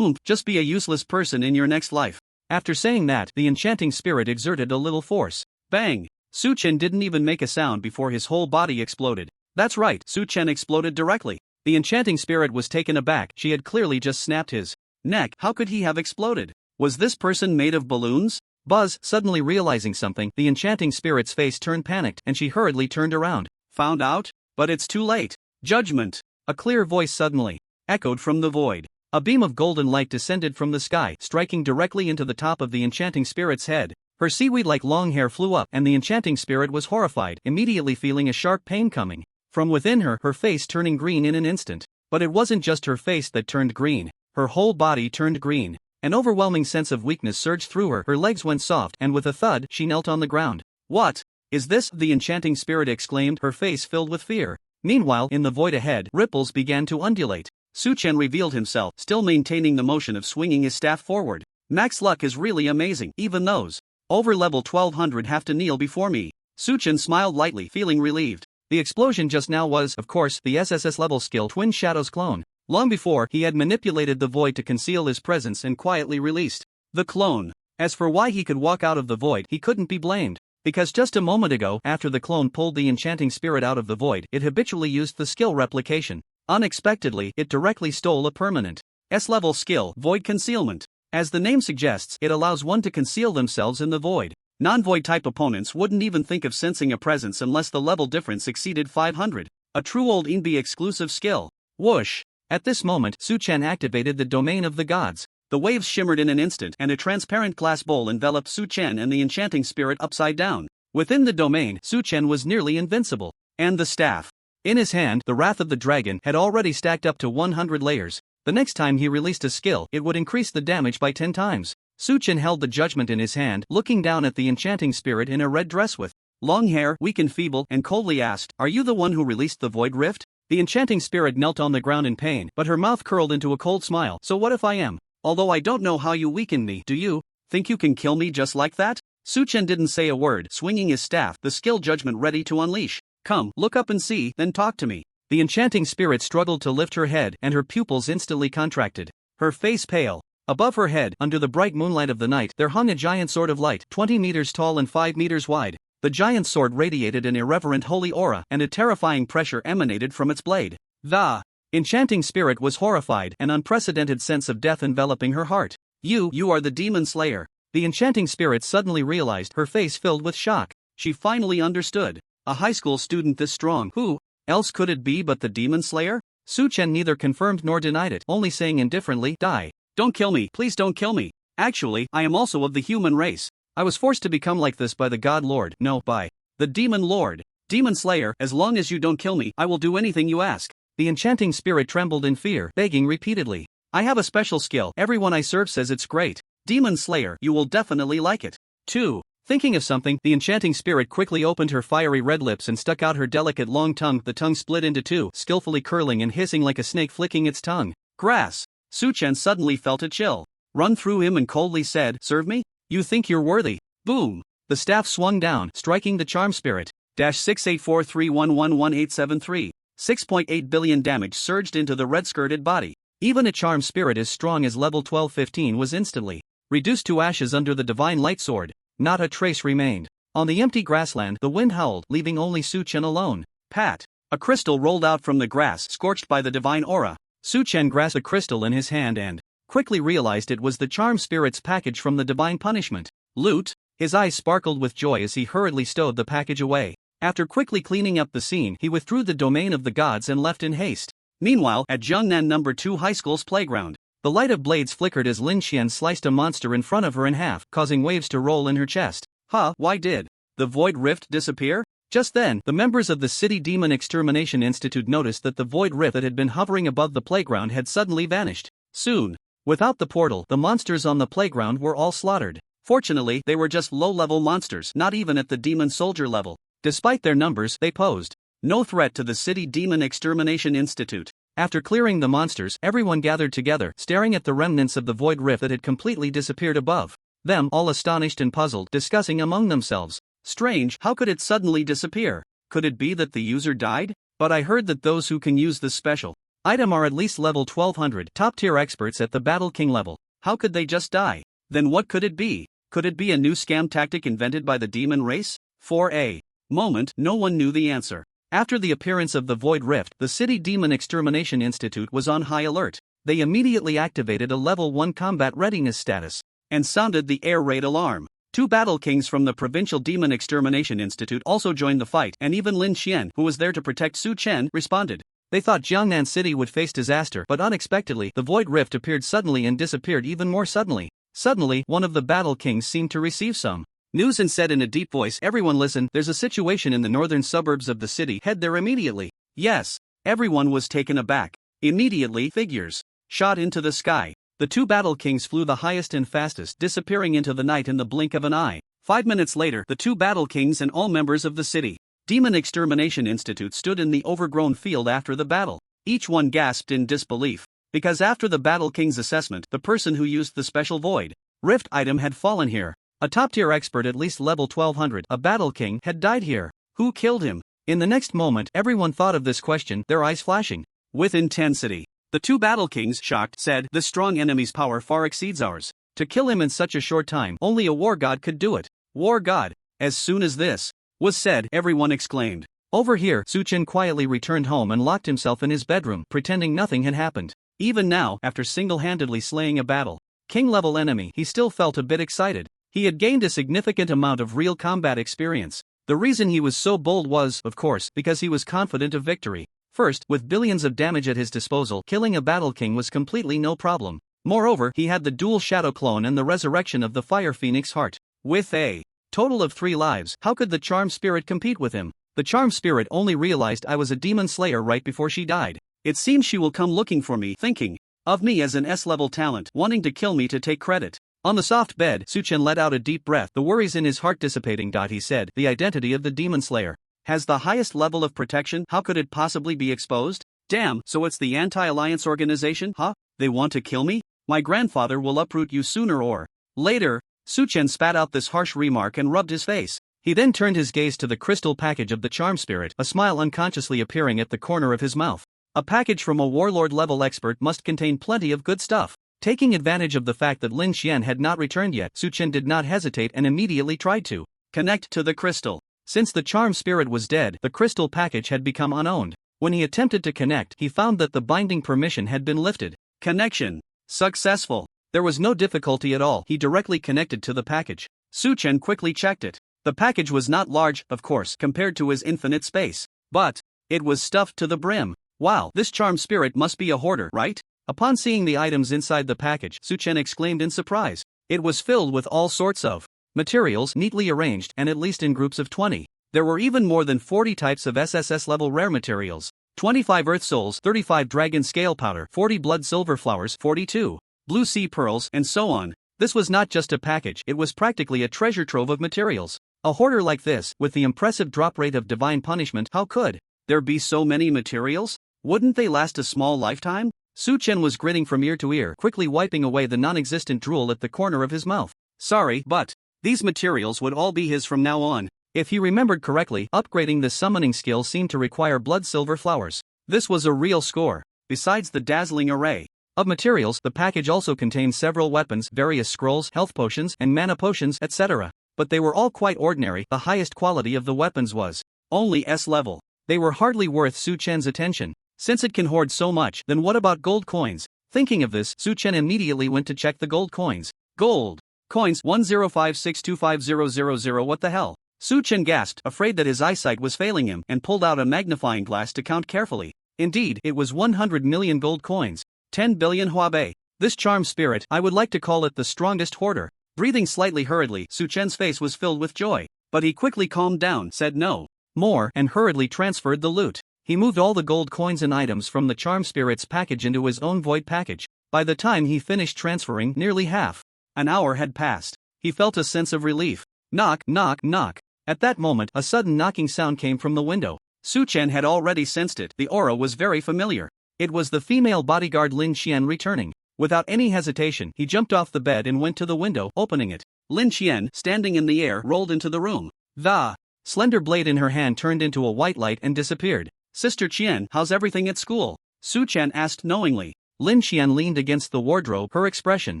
Just be a useless person in your next life." After saying that, the enchanting spirit exerted a little force. Bang! Su-chen didn't even make a sound before his whole body exploded. That's right, Su-chen exploded directly. The enchanting spirit was taken aback, she had clearly just snapped his neck. How could he have exploded? Was this person made of balloons? Buzz, suddenly realizing something, the enchanting spirit's face turned panicked, and she hurriedly turned around. Found out? But it's too late. Judgment! A clear voice suddenly echoed from the void. A beam of golden light descended from the sky, striking directly into the top of the enchanting spirit's head. Her seaweed-like long hair flew up, and the enchanting spirit was horrified, immediately feeling a sharp pain coming from within her, her face turning green in an instant. But it wasn't just her face that turned green. Her whole body turned green. An overwhelming sense of weakness surged through her, her legs went soft, and with a thud, she knelt on the ground. What is this? The enchanting spirit exclaimed, her face filled with fear. Meanwhile, in the void ahead, ripples began to undulate. Su-chen revealed himself, still maintaining the motion of swinging his staff forward. Max luck is really amazing, even those Over level 1200 have to kneel before me. Suchin smiled lightly, feeling relieved. The explosion just now was, of course, the SSS level skill Twin Shadows clone. Long before, he had manipulated the void to conceal his presence and quietly released the clone. As for why he could walk out of the void, he couldn't be blamed. Because just a moment ago, after the clone pulled the enchanting spirit out of the void, it habitually used the skill replication. Unexpectedly, it directly stole a permanent S-level skill, Void Concealment. As the name suggests, it allows one to conceal themselves in the void. Non-void type opponents wouldn't even think of sensing a presence unless the level difference exceeded 500. A true old Inbi exclusive skill. Whoosh! At this moment, Suchan activated the domain of the gods. The waves shimmered in an instant and a transparent glass bowl enveloped Suchan and the enchanting spirit upside down. Within the domain, Suchan was nearly invincible. And the staff. In his hand, the Wrath of the Dragon had already stacked up to 100 layers. The next time he released a skill, it would increase the damage by 10 times. Suchin held the judgment in his hand, looking down at the enchanting spirit in a red dress with long hair, weak and feeble, and coldly asked, "Are you the one who released the void rift?" The enchanting spirit knelt on the ground in pain, but her mouth curled into a cold smile. "So what if I am? Although I don't know how you weakened me, do you think you can kill me just like that?" Suchin didn't say a word, swinging his staff, the skill judgment ready to unleash. "Come, look up and see, then talk to me." The enchanting spirit struggled to lift her head, and her pupils instantly contracted. Her face pale. Above her head, under the bright moonlight of the night, there hung a giant sword of light, 20 meters tall and 5 meters wide. The giant sword radiated an irreverent holy aura, and a terrifying pressure emanated from its blade. The enchanting spirit was horrified, an unprecedented sense of death enveloping her heart. You are the demon slayer." The enchanting spirit suddenly realized, her face filled with shock. She finally understood. A high school student this strong, who else could it be but the demon slayer? Suchan neither confirmed nor denied it, only saying indifferently, "Die. Don't kill me, please don't kill me. Actually, I am also of the human race. I was forced to become like this by the God Lord, no, by the Demon Lord. Demon Slayer, as long as you don't kill me, I will do anything you ask." The enchanting spirit trembled in fear, begging repeatedly. "I have a special skill, everyone I serve says it's great. Demon Slayer, you will definitely like it." 2. Thinking of something, the enchanting spirit quickly opened her fiery red lips and stuck out her delicate long tongue. The tongue split into two, skillfully curling and hissing like a snake flicking its tongue. "Grass." Suchan suddenly felt a chill run through him and coldly said, "Serve me? You think you're worthy?" Boom! The staff swung down, striking the charm spirit. 68431111873. 6.8 billion damage surged into the red-skirted body. Even a charm spirit as strong as level 1215 was instantly reduced to ashes under the divine light sword. Not a trace remained. On the empty grassland, the wind howled, leaving only Suchan alone. Pat! A crystal rolled out from the grass, scorched by the divine aura. Suchan grasped a crystal in his hand and quickly realized it was the charm spirit's package from the divine punishment. Loot? His eyes sparkled with joy as he hurriedly stowed the package away. After quickly cleaning up the scene, he withdrew the domain of the gods and left in haste. Meanwhile, at Jiangnan No. 2 High School's playground, the light of blades flickered as Lin Xian sliced a monster in front of her in half, causing waves to roll in her chest. Why did the void rift disappear? Just then, the members of the City Demon Extermination Institute noticed that the void rift that had been hovering above the playground had suddenly vanished. Soon, without the portal, the monsters on the playground were all slaughtered. Fortunately, they were just low-level monsters, not even at the demon soldier level. Despite their numbers, they posed no threat to the City Demon Extermination Institute. After clearing the monsters, everyone gathered together, staring at the remnants of the void rift that had completely disappeared above them, all astonished and puzzled, discussing among themselves. "Strange, how could it suddenly disappear? Could it be that the user died? But I heard that those who can use this special item are at least level 1200, top-tier experts at the Battle King level. How could they just die? Then what could it be? Could it be a new scam tactic invented by the demon race?" For a moment, no one knew the answer. After the appearance of the Void Rift, the City Demon Extermination Institute was on high alert. They immediately activated a level 1 combat readiness status and sounded the air raid alarm. 2 battle kings from the Provincial Demon Extermination Institute also joined the fight, and even Lin Xian, who was there to protect Su Chen, responded. They thought Jiangnan City would face disaster, but unexpectedly, the Void Rift appeared suddenly and disappeared even more suddenly. Suddenly, one of the battle kings seemed to receive some news and said in a deep voice, "Everyone listen, there's a situation in the northern suburbs of the city, head there immediately." Yes. Everyone was taken aback. Immediately, figures shot into the sky. The 2 battle kings flew the highest and fastest, disappearing into the night in the blink of an eye. 5 minutes later, the 2 battle kings and all members of the City Demon Extermination Institute stood in the overgrown field after the battle. Each one gasped in disbelief. Because after the battle king's assessment, the person who used the special void rift item had fallen here. A top-tier expert at least level 1200, a battle king, had died here. Who killed him? In the next moment, everyone thought of this question, their eyes flashing with intensity. The two battle kings, shocked, said, "This strong enemy's power far exceeds ours. To kill him in such a short time, only a war god could do it." War god? As soon as this was said, everyone exclaimed. Over here, Suchen quietly returned home and locked himself in his bedroom, pretending nothing had happened. Even now, after single-handedly slaying a battle king-level enemy, he still felt a bit excited. He had gained a significant amount of real combat experience. The reason he was so bold was, of course, because he was confident of victory. First, with billions of damage at his disposal, killing a battle king was completely no problem. Moreover, he had the dual shadow clone and the resurrection of the fire phoenix heart. With a total of 3 lives, how could the charm spirit compete with him? The charm spirit only realized I was a demon slayer right before she died. It seems she will come looking for me, thinking of me as an S-level talent, wanting to kill me to take credit. On the soft bed, Suchen let out a deep breath, the worries in his heart dissipating. He said, "The identity of the demon slayer has the highest level of protection. How could it possibly be exposed? Damn, so it's the anti-alliance organization, huh? They want to kill me? My grandfather will uproot you sooner or later." Suchen spat out this harsh remark and rubbed his face. He then turned his gaze to the crystal package of the charm spirit, a smile unconsciously appearing at the corner of his mouth. A package from a warlord-level expert must contain plenty of good stuff. Taking advantage of the fact that Lin Xian had not returned yet, Suchen did not hesitate and immediately tried to connect to the crystal. Since the charm spirit was dead, the crystal package had become unowned. When he attempted to connect, he found that the binding permission had been lifted. Connection successful. There was no difficulty at all. He directly connected to the package. Suchen quickly checked it. The package was not large, of course, compared to his infinite space, but it was stuffed to the brim. Wow, this charm spirit must be a hoarder, right? Upon seeing the items inside the package, Suchen exclaimed in surprise. It was filled with all sorts of materials, neatly arranged, and at least in groups of 20. There were even more than 40 types of SSS level rare materials. 25 earth souls, 35 dragon scale powder, 40 blood silver flowers, 42 blue sea pearls, and so on. This was not just a package, it was practically a treasure trove of materials. A hoarder like this, with the impressive drop rate of divine punishment, how could there be so many materials? Wouldn't they last a small lifetime? Suchen was grinning from ear to ear, quickly wiping away the non-existent drool at the corner of his mouth. Sorry, but these materials would all be his from now on. If he remembered correctly, upgrading the summoning skill seemed to require blood silver flowers. This was a real score. Besides the dazzling array of materials, the package also contained several weapons, various scrolls, health potions, and mana potions, etc. But they were all quite ordinary. The highest quality of the weapons was only S level. They were hardly worth Suchen's attention. Since it can hoard so much, then what about gold coins? Thinking of this, Suchen immediately went to check the gold coins. Gold coins 1056250000. What the hell? Suchen gasped, afraid that his eyesight was failing him, and pulled out a magnifying glass to count carefully. Indeed, it was 100 million gold coins. 10 billion huabe. This charm spirit, I would like to call it the strongest hoarder. Breathing slightly hurriedly, Suchen's face was filled with joy. But he quickly calmed down, said no more, and hurriedly transferred the loot. He moved all the gold coins and items from the charm spirit's package into his own void package. By the time he finished transferring, nearly half an hour had passed. He felt a sense of relief. Knock, knock, knock. At that moment, a sudden knocking sound came from the window. Suchen had already sensed it. The aura was very familiar. It was the female bodyguard Lin Xian returning. Without any hesitation, he jumped off the bed and went to the window, opening it. Lin Xian, standing in the air, rolled into the room. The slender blade in her hand turned into a white light and disappeared. "Sister Qian, how's everything at school?" Suchen asked knowingly. Lin Xian leaned against the wardrobe, her expression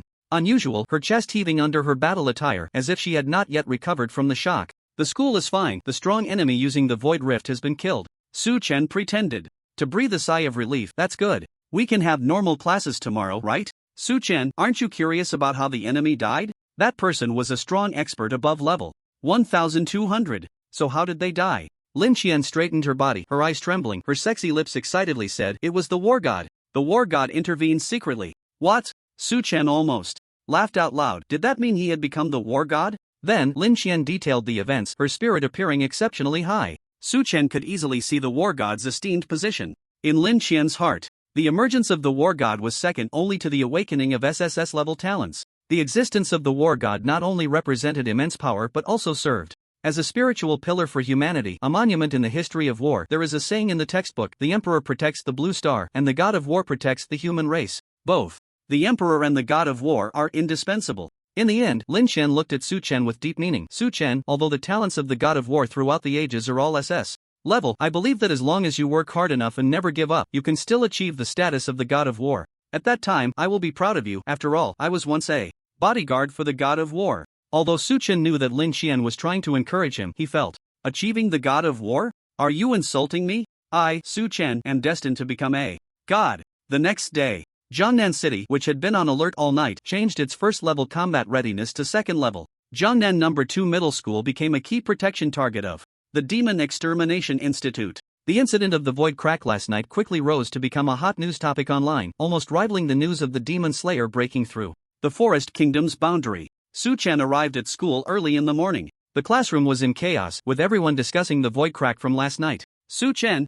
unusual, her chest heaving under her battle attire, as if she had not yet recovered from the shock. "The school is fine. The strong enemy using the void rift has been killed." Suchen pretended to breathe a sigh of relief. "That's good. We can have normal classes tomorrow, right?" "Suchen, aren't you curious about how the enemy died? That person was a strong expert above level 1200. So how did they die?" Lin Xian straightened her body, her eyes trembling, her sexy lips excitedly said, "It was the war god." The war god intervened secretly. What? Suchen almost laughed out loud. Did that mean he had become the war god? Then, Lin Xian detailed the events, her spirit appearing exceptionally high. Suchen could easily see the war god's esteemed position in Lin Xian's heart. The emergence of the war god was second only to the awakening of SSS level talents. The existence of the war god not only represented immense power but also served as a spiritual pillar for humanity, a monument in the history of war. There is a saying in the textbook, the emperor protects the blue star, and the god of war protects the human race. Both the emperor and the god of war are indispensable. In the end, Lin Chen looked at Su Chen with deep meaning. Su Chen, although the talents of the god of war throughout the ages are all SS level, I believe that as long as you work hard enough and never give up, you can still achieve the status of the god of war. At that time, I will be proud of you. After all, I was once a bodyguard for the god of war. Although Su Chen knew that Lin Chen was trying to encourage him, he felt, achieving the god of war? Are you insulting me? I, Su Chen, am destined to become a god. The next day, Jiangnan City, which had been on alert all night, changed its first-level combat readiness to second level. Jiangnan No. 2 Middle School became a key protection target of the Demon Extermination Institute. The incident of the Void Crack last night quickly rose to become a hot news topic online, almost rivaling the news of the Demon Slayer breaking through the Forest Kingdom's boundary. Su Chen arrived at school early in the morning. The classroom was in chaos, with everyone discussing the Void Crack from last night. Su Chen,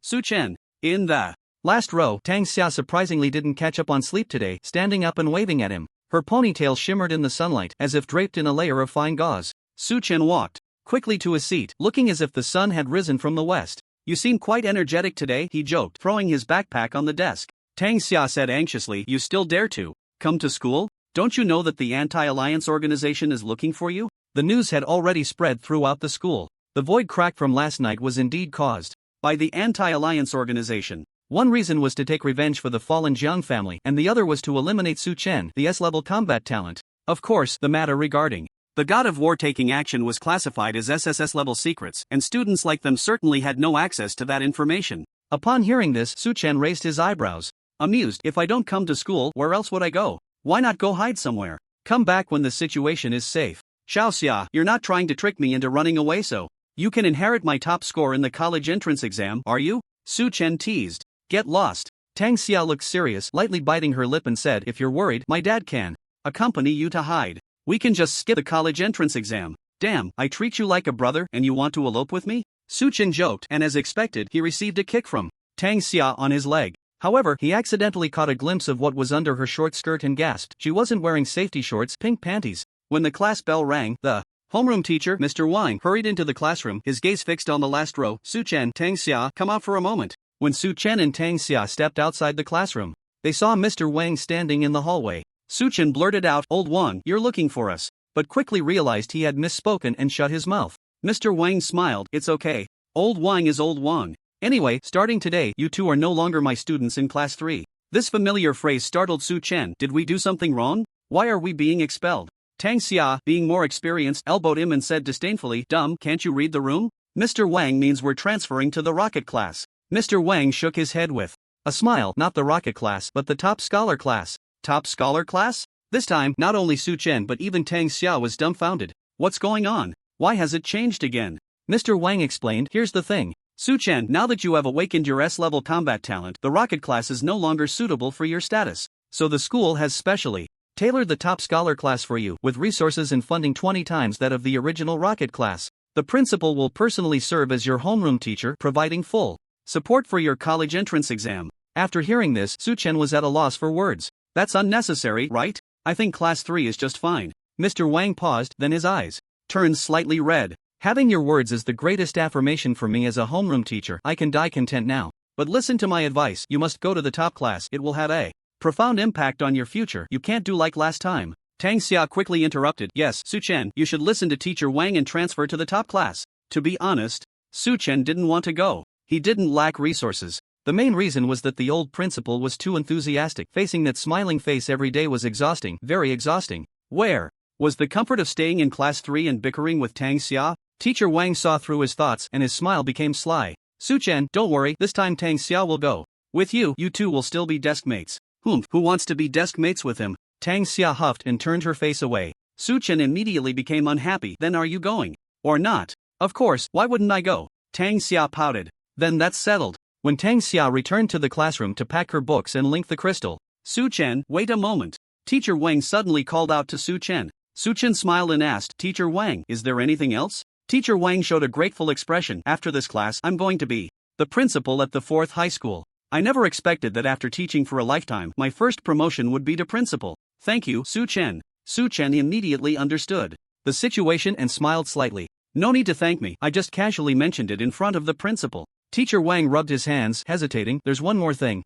in the last row. Tang Xia surprisingly didn't catch up on sleep today, standing up and waving at him. Her ponytail shimmered in the sunlight, as if draped in a layer of fine gauze. Su Chen walked quickly to his seat, looking as if the sun had risen from the west. You seem quite energetic today, he joked, throwing his backpack on the desk. Tang Xia said anxiously, you still dare to come to school? Don't you know that the Anti-Alliance organization is looking for you? The news had already spread throughout the school. The Void Crack from last night was indeed caused by the Anti-Alliance organization. One reason was to take revenge for the fallen Jiang family, and the other was to eliminate Su Chen, the S-level combat talent. Of course, the matter regarding the god of war taking action was classified as SSS level secrets, and students like them certainly had no access to that information. Upon hearing this, Su Chen raised his eyebrows. Amused, if I don't come to school, where else would I go? Why not go hide somewhere? Come back when the situation is safe. Xiaoxia, you're not trying to trick me into running away so you can inherit my top score in the college entrance exam, are you? Su Chen teased. Get lost. Tang Xia looked serious, lightly biting her lip and said, if you're worried, my dad can accompany you to hide. We can just skip the college entrance exam. Damn, I treat you like a brother and you want to elope with me? Su Chen joked, and as expected, he received a kick from Tang Xia on his leg. However, he accidentally caught a glimpse of what was under her short skirt and gasped. She wasn't wearing safety shorts, pink panties. When the class bell rang, the homeroom teacher, Mr. Wang, hurried into the classroom, his gaze fixed on the last row. Su Chen, Tang Xia, come out for a moment. When Su Chen and Tang Xia stepped outside the classroom, they saw Mr. Wang standing in the hallway. Su Chen blurted out, Old Wang, you're looking for us, but quickly realized he had misspoken and shut his mouth. Mr. Wang smiled, it's okay. Old Wang is Old Wang. Anyway, starting today, you two are no longer my students in class 3. This familiar phrase startled Su Chen. Did we do something wrong? Why are we being expelled? Tang Xia, being more experienced, elbowed him and said disdainfully, dumb, can't you read the room? Mr. Wang means we're transferring to the rocket class. Mr. Wang shook his head with a smile, not the rocket class, but the top scholar class. Top scholar class? This time, not only Su Chen but even Tang Xia was dumbfounded. What's going on? Why has it changed again? Mr. Wang explained, here's the thing. Su Chen, now that you have awakened your S-level combat talent, the rocket class is no longer suitable for your status. So the school has specially tailored the top scholar class for you, with resources and funding 20 times that of the original rocket class. The principal will personally serve as your homeroom teacher, providing full support for your college entrance exam. After hearing this, Su Chen was at a loss for words. That's unnecessary, right? I think class 3 is just fine. Mr. Wang paused, then his eyes turned slightly red. Having your words is the greatest affirmation for me as a homeroom teacher. I can die content now. But listen to my advice, you must go to the top class. It will have a profound impact on your future. You can't do like last time. Tang Xia quickly interrupted. Yes, Su Chen, you should listen to Teacher Wang and transfer to the top class. To be honest, Su Chen didn't want to go. He didn't lack resources. The main reason was that the old principal was too enthusiastic. Facing that smiling face every day was exhausting, very exhausting. Where was the comfort of staying in class 3 and bickering with Tang Xia? Teacher Wang saw through his thoughts and his smile became sly. Su Chen, don't worry, this time Tang Xia will go. With you, you two will still be desk mates. Who wants to be desk mates with him? Tang Xia huffed and turned her face away. Su Chen immediately became unhappy. Then are you going? Or not? Of course, why wouldn't I go? Tang Xia pouted. Then that's settled. When Tang Xia returned to the classroom to pack her books and link the crystal, Su Chen, wait a moment. Teacher Wang suddenly called out to Su Chen. Su Chen smiled and asked, Teacher Wang, is there anything else? Teacher Wang showed a grateful expression. After this class, I'm going to be the principal at the 4th high school. I never expected that after teaching for a lifetime, my first promotion would be to principal. Thank you, Su Chen. Su Chen immediately understood the situation and smiled slightly. No need to thank me, I just casually mentioned it in front of the principal. Teacher Wang rubbed his hands, hesitating. There's one more thing.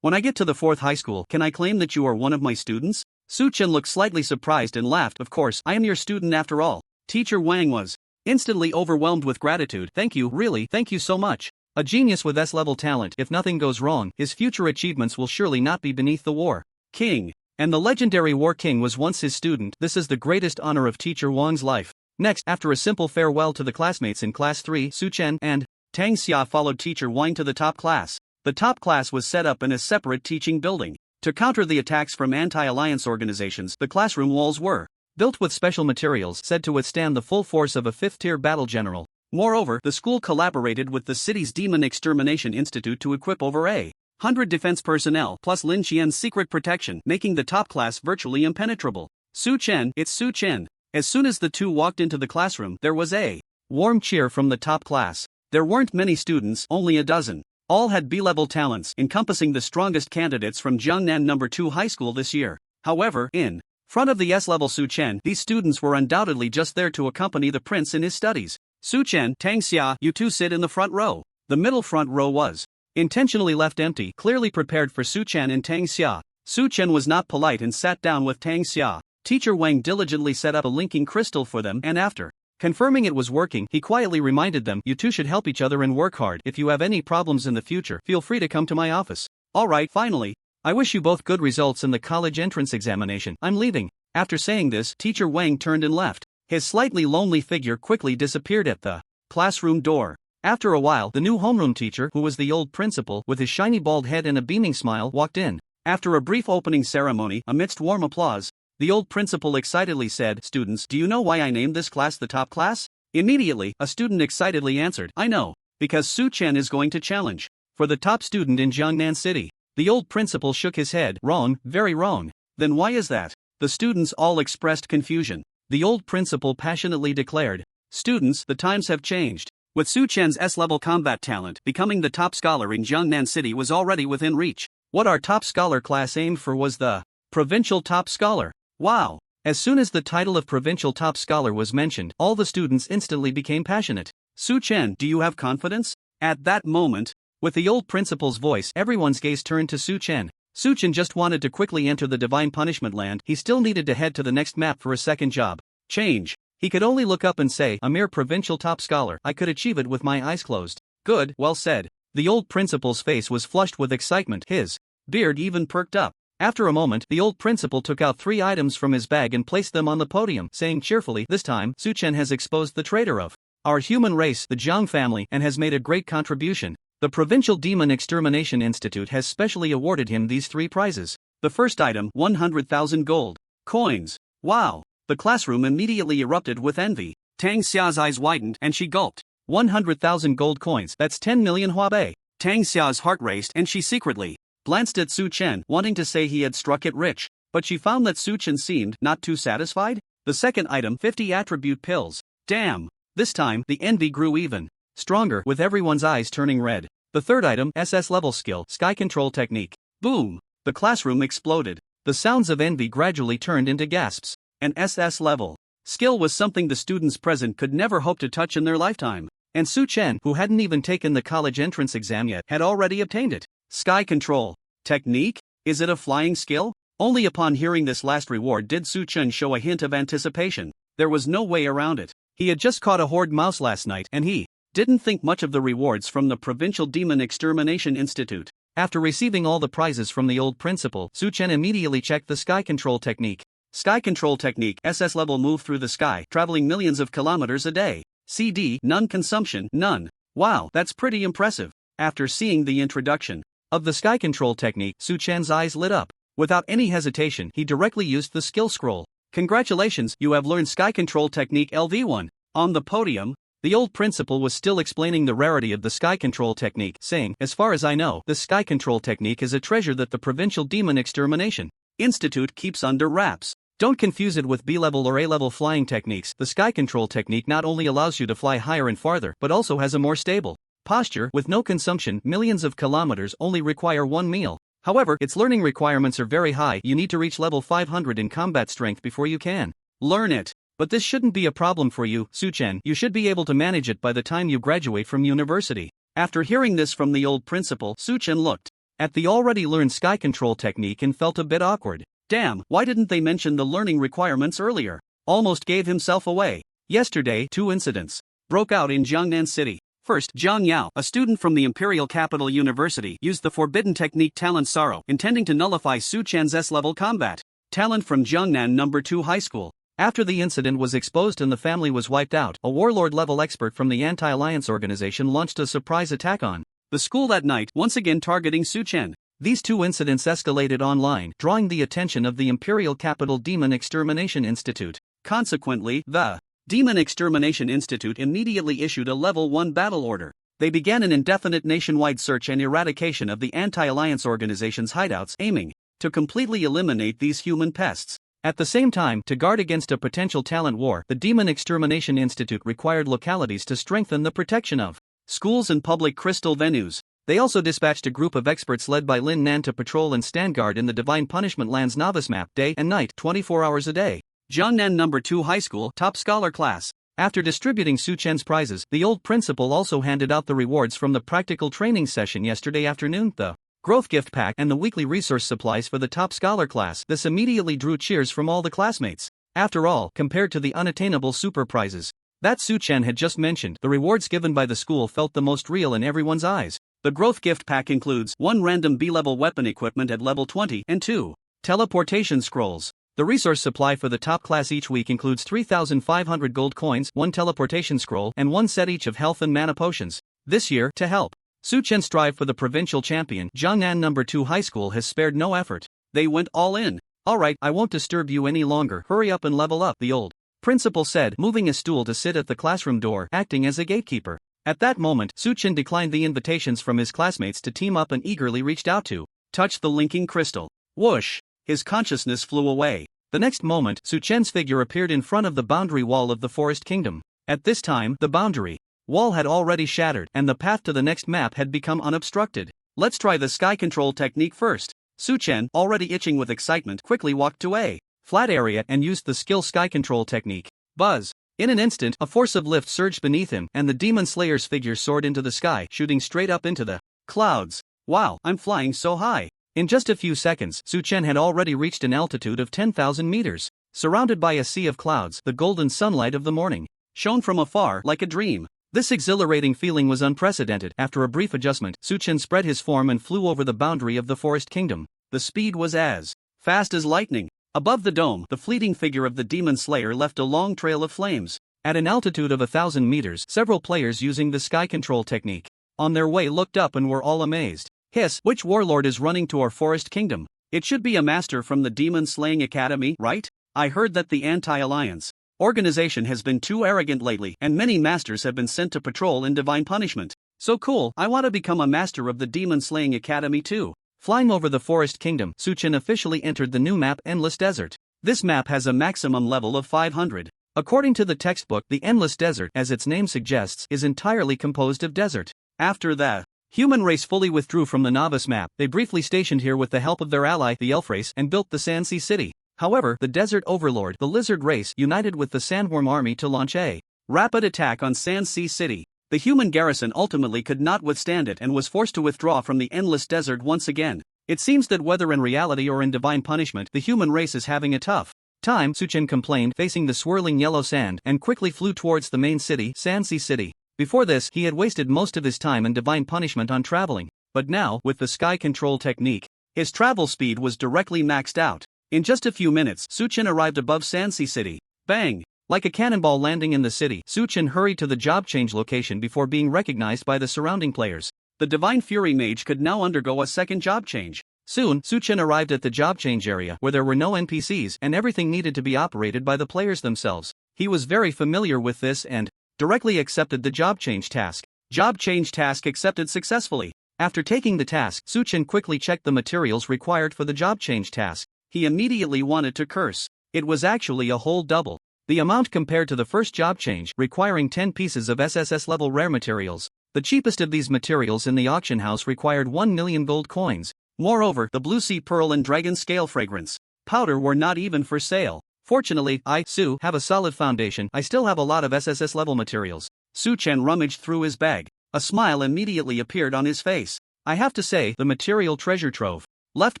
When I get to the 4th high school, can I claim that you are one of my students? Su Chen looked slightly surprised and laughed. Of course, I am your student after all. Teacher Wang was instantly overwhelmed with gratitude. Thank you, really, thank you so much. A genius with S-level talent. If nothing goes wrong, his future achievements will surely not be beneath the War King. And the legendary War King was once his student. This is the greatest honor of Teacher Wang's life. Next, after a simple farewell to the classmates in Class 3, Su Chen and Tang Xia followed Teacher Wang to the top class. The top class was set up in a separate teaching building. To counter the attacks from anti-alliance organizations, the classroom walls were built with special materials said to withstand the full force of a fifth-tier battle general. Moreover, the school collaborated with the city's Demon Extermination Institute to equip over 100 defense personnel plus Lin Qian's secret protection, making the top class virtually impenetrable. Su Chen, it's Su Chen. As soon as the two walked into the classroom, there was a warm cheer from the top class. There weren't many students, only a dozen. All had B-level talents, encompassing the strongest candidates from Jiangnan No. 2 High School this year. However, in front of the S-level Su Chen, these students were undoubtedly just there to accompany the prince in his studies. Su Chen, Tang Xia, you two sit in the front row. The middle front row was intentionally left empty, clearly prepared for Su Chen and Tang Xia. Su Chen was not polite and sat down with Tang Xia. Teacher Wang diligently set up a linking crystal for them, and after confirming it was working, he quietly reminded them, you two should help each other and work hard. If you have any problems in the future, feel free to come to my office. Alright, finally, I wish you both good results in the college entrance examination. I'm leaving. After saying this, Teacher Wang turned and left. His slightly lonely figure quickly disappeared at the classroom door. After a while, the new homeroom teacher, who was the old principal, with his shiny bald head and a beaming smile, walked in. After a brief opening ceremony, amidst warm applause, the old principal excitedly said, students, do you know why I named this class the top class? Immediately, a student excitedly answered, I know. Because Su Chen is going to challenge for the top student in Jiangnan City. The old principal shook his head. Wrong, very wrong. Then why is that? The students all expressed confusion. The old principal passionately declared, students, the times have changed. With Su Chen's S-level combat talent, becoming the top scholar in Jiangnan City was already within reach. What our top scholar class aimed for was the provincial top scholar. Wow! As soon as the title of provincial top scholar was mentioned, all the students instantly became passionate. Su Chen, do you have confidence? At that moment, with the old principal's voice, everyone's gaze turned to Su Chen. Su Chen just wanted to quickly enter the divine punishment land. He still needed to head to the next map for a second job. Change. He could only look up and say, a mere provincial top scholar, I could achieve it with my eyes closed. Good, well said. The old principal's face was flushed with excitement, his beard even perked up. After a moment, the old principal took out 3 items from his bag and placed them on the podium, saying cheerfully, this time, Su Chen has exposed the traitor of our human race, the Zhang family, and has made a great contribution. The Provincial Demon Extermination Institute has specially awarded him these 3 prizes. The first item, 100,000 gold coins. Wow! The classroom immediately erupted with envy. Tang Xia's eyes widened and she gulped. 100,000 gold coins, that's 10 million huabei. Tang Xia's heart raced and she secretly glanced at Su Chen, wanting to say he had struck it rich. But she found that Su Chen seemed not too satisfied. The second item, 50 attribute pills. Damn! This time, the envy grew even stronger, with everyone's eyes turning red. The third item, SS level skill, sky control technique. Boom! The classroom exploded. The sounds of envy gradually turned into gasps. An SS level skill was something the students present could never hope to touch in their lifetime. And Su Chen, who hadn't even taken the college entrance exam yet, had already obtained it. Sky control technique? Is it a flying skill? Only upon hearing this last reward did Su Chen show a hint of anticipation. There was no way around it. He had just caught a horde mouse last night, and he didn't think much of the rewards from the Provincial Demon Extermination Institute. After receiving all the prizes from the old principal, Su Chen immediately checked the sky control technique. Sky control technique, SS level move through the sky, traveling millions of kilometers a day. CD, none consumption, none. Wow, that's pretty impressive. After seeing the introduction of the sky control technique, Su Chen's eyes lit up. Without any hesitation, he directly used the skill scroll. Congratulations, you have learned sky control technique LV1. On the podium, the old principal was still explaining the rarity of the sky control technique, saying, as far as I know, the sky control technique is a treasure that the Provincial Demon Extermination Institute keeps under wraps. Don't confuse it with B-level or A-level flying techniques. The sky control technique not only allows you to fly higher and farther, but also has a more stable posture. With no consumption, millions of kilometers only require 1 meal. However, its learning requirements are very high. You need to reach level 500 in combat strength before you can learn it. But this shouldn't be a problem for you, Su Chen. You should be able to manage it by the time you graduate from university. After hearing this from the old principal, Su Chen looked at the already learned sky control technique and felt a bit awkward. Damn, why didn't they mention the learning requirements earlier? Almost gave himself away. Yesterday, 2 incidents broke out in Jiangnan City. First, Zhang Yao, a student from the Imperial Capital University, used the forbidden technique Talent Sorrow, intending to nullify Su Chen's S-level combat talent from Jiangnan No. 2 High School. After the incident was exposed and the family was wiped out, a warlord-level expert from the anti-alliance organization launched a surprise attack on the school that night, once again targeting Su Chen. These 2 incidents escalated online, drawing the attention of the Imperial Capital Demon Extermination Institute. Consequently, the Demon Extermination Institute immediately issued a Level 1 battle order. They began an indefinite nationwide search and eradication of the anti-alliance organization's hideouts, aiming to completely eliminate these human pests. At the same time, to guard against a potential talent war, the Demon Extermination Institute required localities to strengthen the protection of schools and public crystal venues. They also dispatched a group of experts led by Lin Nan to patrol and stand guard in the Divine Punishment Land's novice map, day and night, 24 hours a day. Jiangnan No. 2 High School Top Scholar Class. After distributing Su Chen's prizes, the old principal also handed out the rewards from the practical training session yesterday afternoon, the growth gift pack and the weekly resource supplies for the top scholar class. This immediately drew cheers from all the classmates. After all, compared to the unattainable super prizes that Su Chen had just mentioned, the rewards given by the school felt the most real in everyone's eyes. The growth gift pack includes 1 random B-level weapon equipment at level 20 and 2 teleportation scrolls. The resource supply for the top class each week includes 3,500 gold coins, 1 teleportation scroll, and 1 set each of health and mana potions. This year, to help Su Chen strive for the provincial champion, Jiangnan No. 2 High School has spared no effort. They went all in. Alright, I won't disturb you any longer, hurry up and level up, the old principal said, moving a stool to sit at the classroom door, acting as a gatekeeper. At that moment, Su Chen declined the invitations from his classmates to team up and eagerly reached out to touch the linking crystal. Whoosh! His consciousness flew away. The next moment, Su Chen's figure appeared in front of the boundary wall of the Forest Kingdom. At this time, the boundary wall had already shattered, and the path to the next map had become unobstructed. Let's try the sky control technique first. Su Chen, already itching with excitement, quickly walked to a flat area and used the skill sky control technique. Buzz! In an instant, a force of lift surged beneath him, and the Demon Slayer's figure soared into the sky, shooting straight up into the clouds. Wow, I'm flying so high! In just a few seconds, Su Chen had already reached an altitude of 10,000 meters. Surrounded by a sea of clouds, the golden sunlight of the morning shone from afar like a dream. This exhilarating feeling was unprecedented. After a brief adjustment, Su Chen spread his form and flew over the boundary of the Forest Kingdom. The speed was as fast as lightning. Above the dome, the fleeting figure of the Demon Slayer left a long trail of flames. At an altitude of 1,000 meters, several players using the sky control technique on their way looked up and were all amazed. Hiss, which warlord is running to our Forest Kingdom? It should be a master from the Demon Slaying Academy, right? I heard that the anti-alliance organization has been too arrogant lately, and many masters have been sent to patrol in Divine Punishment. So cool, I want to become a master of the Demon Slaying Academy too. Flying over the Forest Kingdom, Su Chen officially entered the new map Endless Desert. This map has a maximum level of 500. According to the textbook, the Endless Desert, as its name suggests, is entirely composed of desert. After the human race fully withdrew from the novice map, they briefly stationed here with the help of their ally, the elf race, and built the Sandsea City. However, the desert overlord, the lizard race, united with the sandworm army to launch a rapid attack on Sandsea City. The human garrison ultimately could not withstand it and was forced to withdraw from the Endless Desert once again. It seems that whether in reality or in Divine Punishment, the human race is having a tough time, Su Chen complained, facing the swirling yellow sand, and quickly flew towards the main city, Sandsea City. Before this, he had wasted most of his time in Divine Punishment on traveling, but now, with the sky control technique, his travel speed was directly maxed out. In just a few minutes, Su Chen arrived above Sandsea City. Bang! Like a cannonball landing in the city, Su Chen hurried to the job change location before being recognized by the surrounding players. The Divine Fury Mage could now undergo a second job change. Soon, Su Chen arrived at the job change area where there were no NPCs and everything needed to be operated by the players themselves. He was very familiar with this and directly accepted the job change task. Job change task accepted successfully. After taking the task, Su Chen quickly checked the materials required for the job change task. He immediately wanted to curse. It was actually a whole double the amount compared to the first job change, requiring 10 pieces of SSS level rare materials. The cheapest of these materials in the auction house required 1 million gold coins. Moreover, the Blue Sea Pearl and Dragon Scale Fragrance powder were not even for sale. Fortunately, I, Su, have a solid foundation. I still have a lot of SSS level materials. Su Chen rummaged through his bag. A smile immediately appeared on his face. I have to say, the material treasure trove left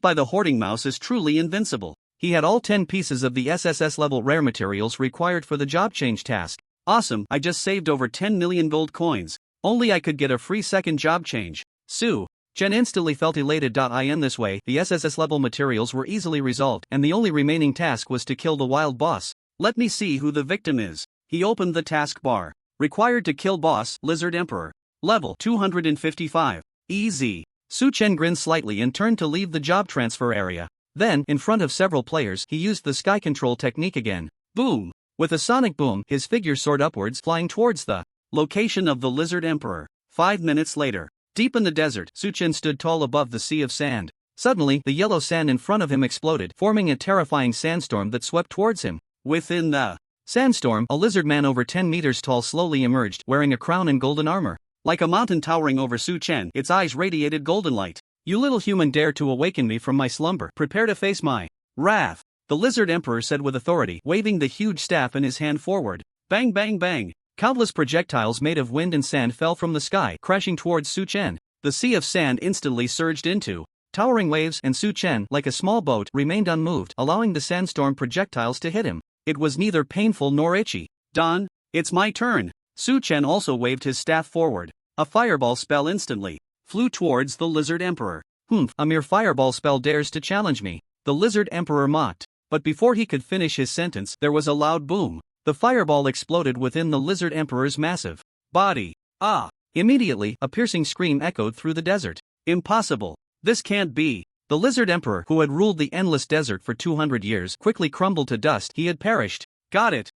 by the hoarding mouse is truly invincible. He had all 10 pieces of the SSS level rare materials required for the job change task. Awesome, I just saved over 10 million gold coins. Only I could get a free second job change. Chen instantly felt elated. In this way, the SSS level materials were easily resolved, and the only remaining task was to kill the wild boss. Let me see who the victim is. He opened the task bar. Required to kill boss, Lizard Emperor. Level 255. Easy. Chen grinned slightly and turned to leave the job transfer area. Then, in front of several players, he used the sky control technique again. Boom! With a sonic boom, his figure soared upwards, flying towards the location of the Lizard Emperor. 5 minutes later, deep in the desert, Chen stood tall above the sea of sand. Suddenly, the yellow sand in front of him exploded, forming a terrifying sandstorm that swept towards him. Within the sandstorm, a lizard man over 10 meters tall slowly emerged, wearing a crown and golden armor. Like a mountain towering over Chen, its eyes radiated golden light. You little human dare to awaken me from my slumber. Prepare to face my wrath. The Lizard Emperor said with authority, waving the huge staff in his hand forward. Bang bang bang. Countless projectiles made of wind and sand fell from the sky, crashing towards Chen. The sea of sand instantly surged into towering waves, and Chen, like a small boat, remained unmoved, allowing the sandstorm projectiles to hit him. It was neither painful nor itchy. Don, it's my turn. Chen also waved his staff forward. A fireball spell instantly flew towards the Lizard Emperor. A mere fireball spell dares to challenge me. The Lizard Emperor mocked. But before he could finish his sentence, there was a loud boom. The fireball exploded within the Lizard Emperor's massive body. Ah! Immediately, a piercing scream echoed through the desert. Impossible! This can't be! The Lizard Emperor, who had ruled the endless desert for 200 years, quickly crumbled to dust. He had perished. Got it!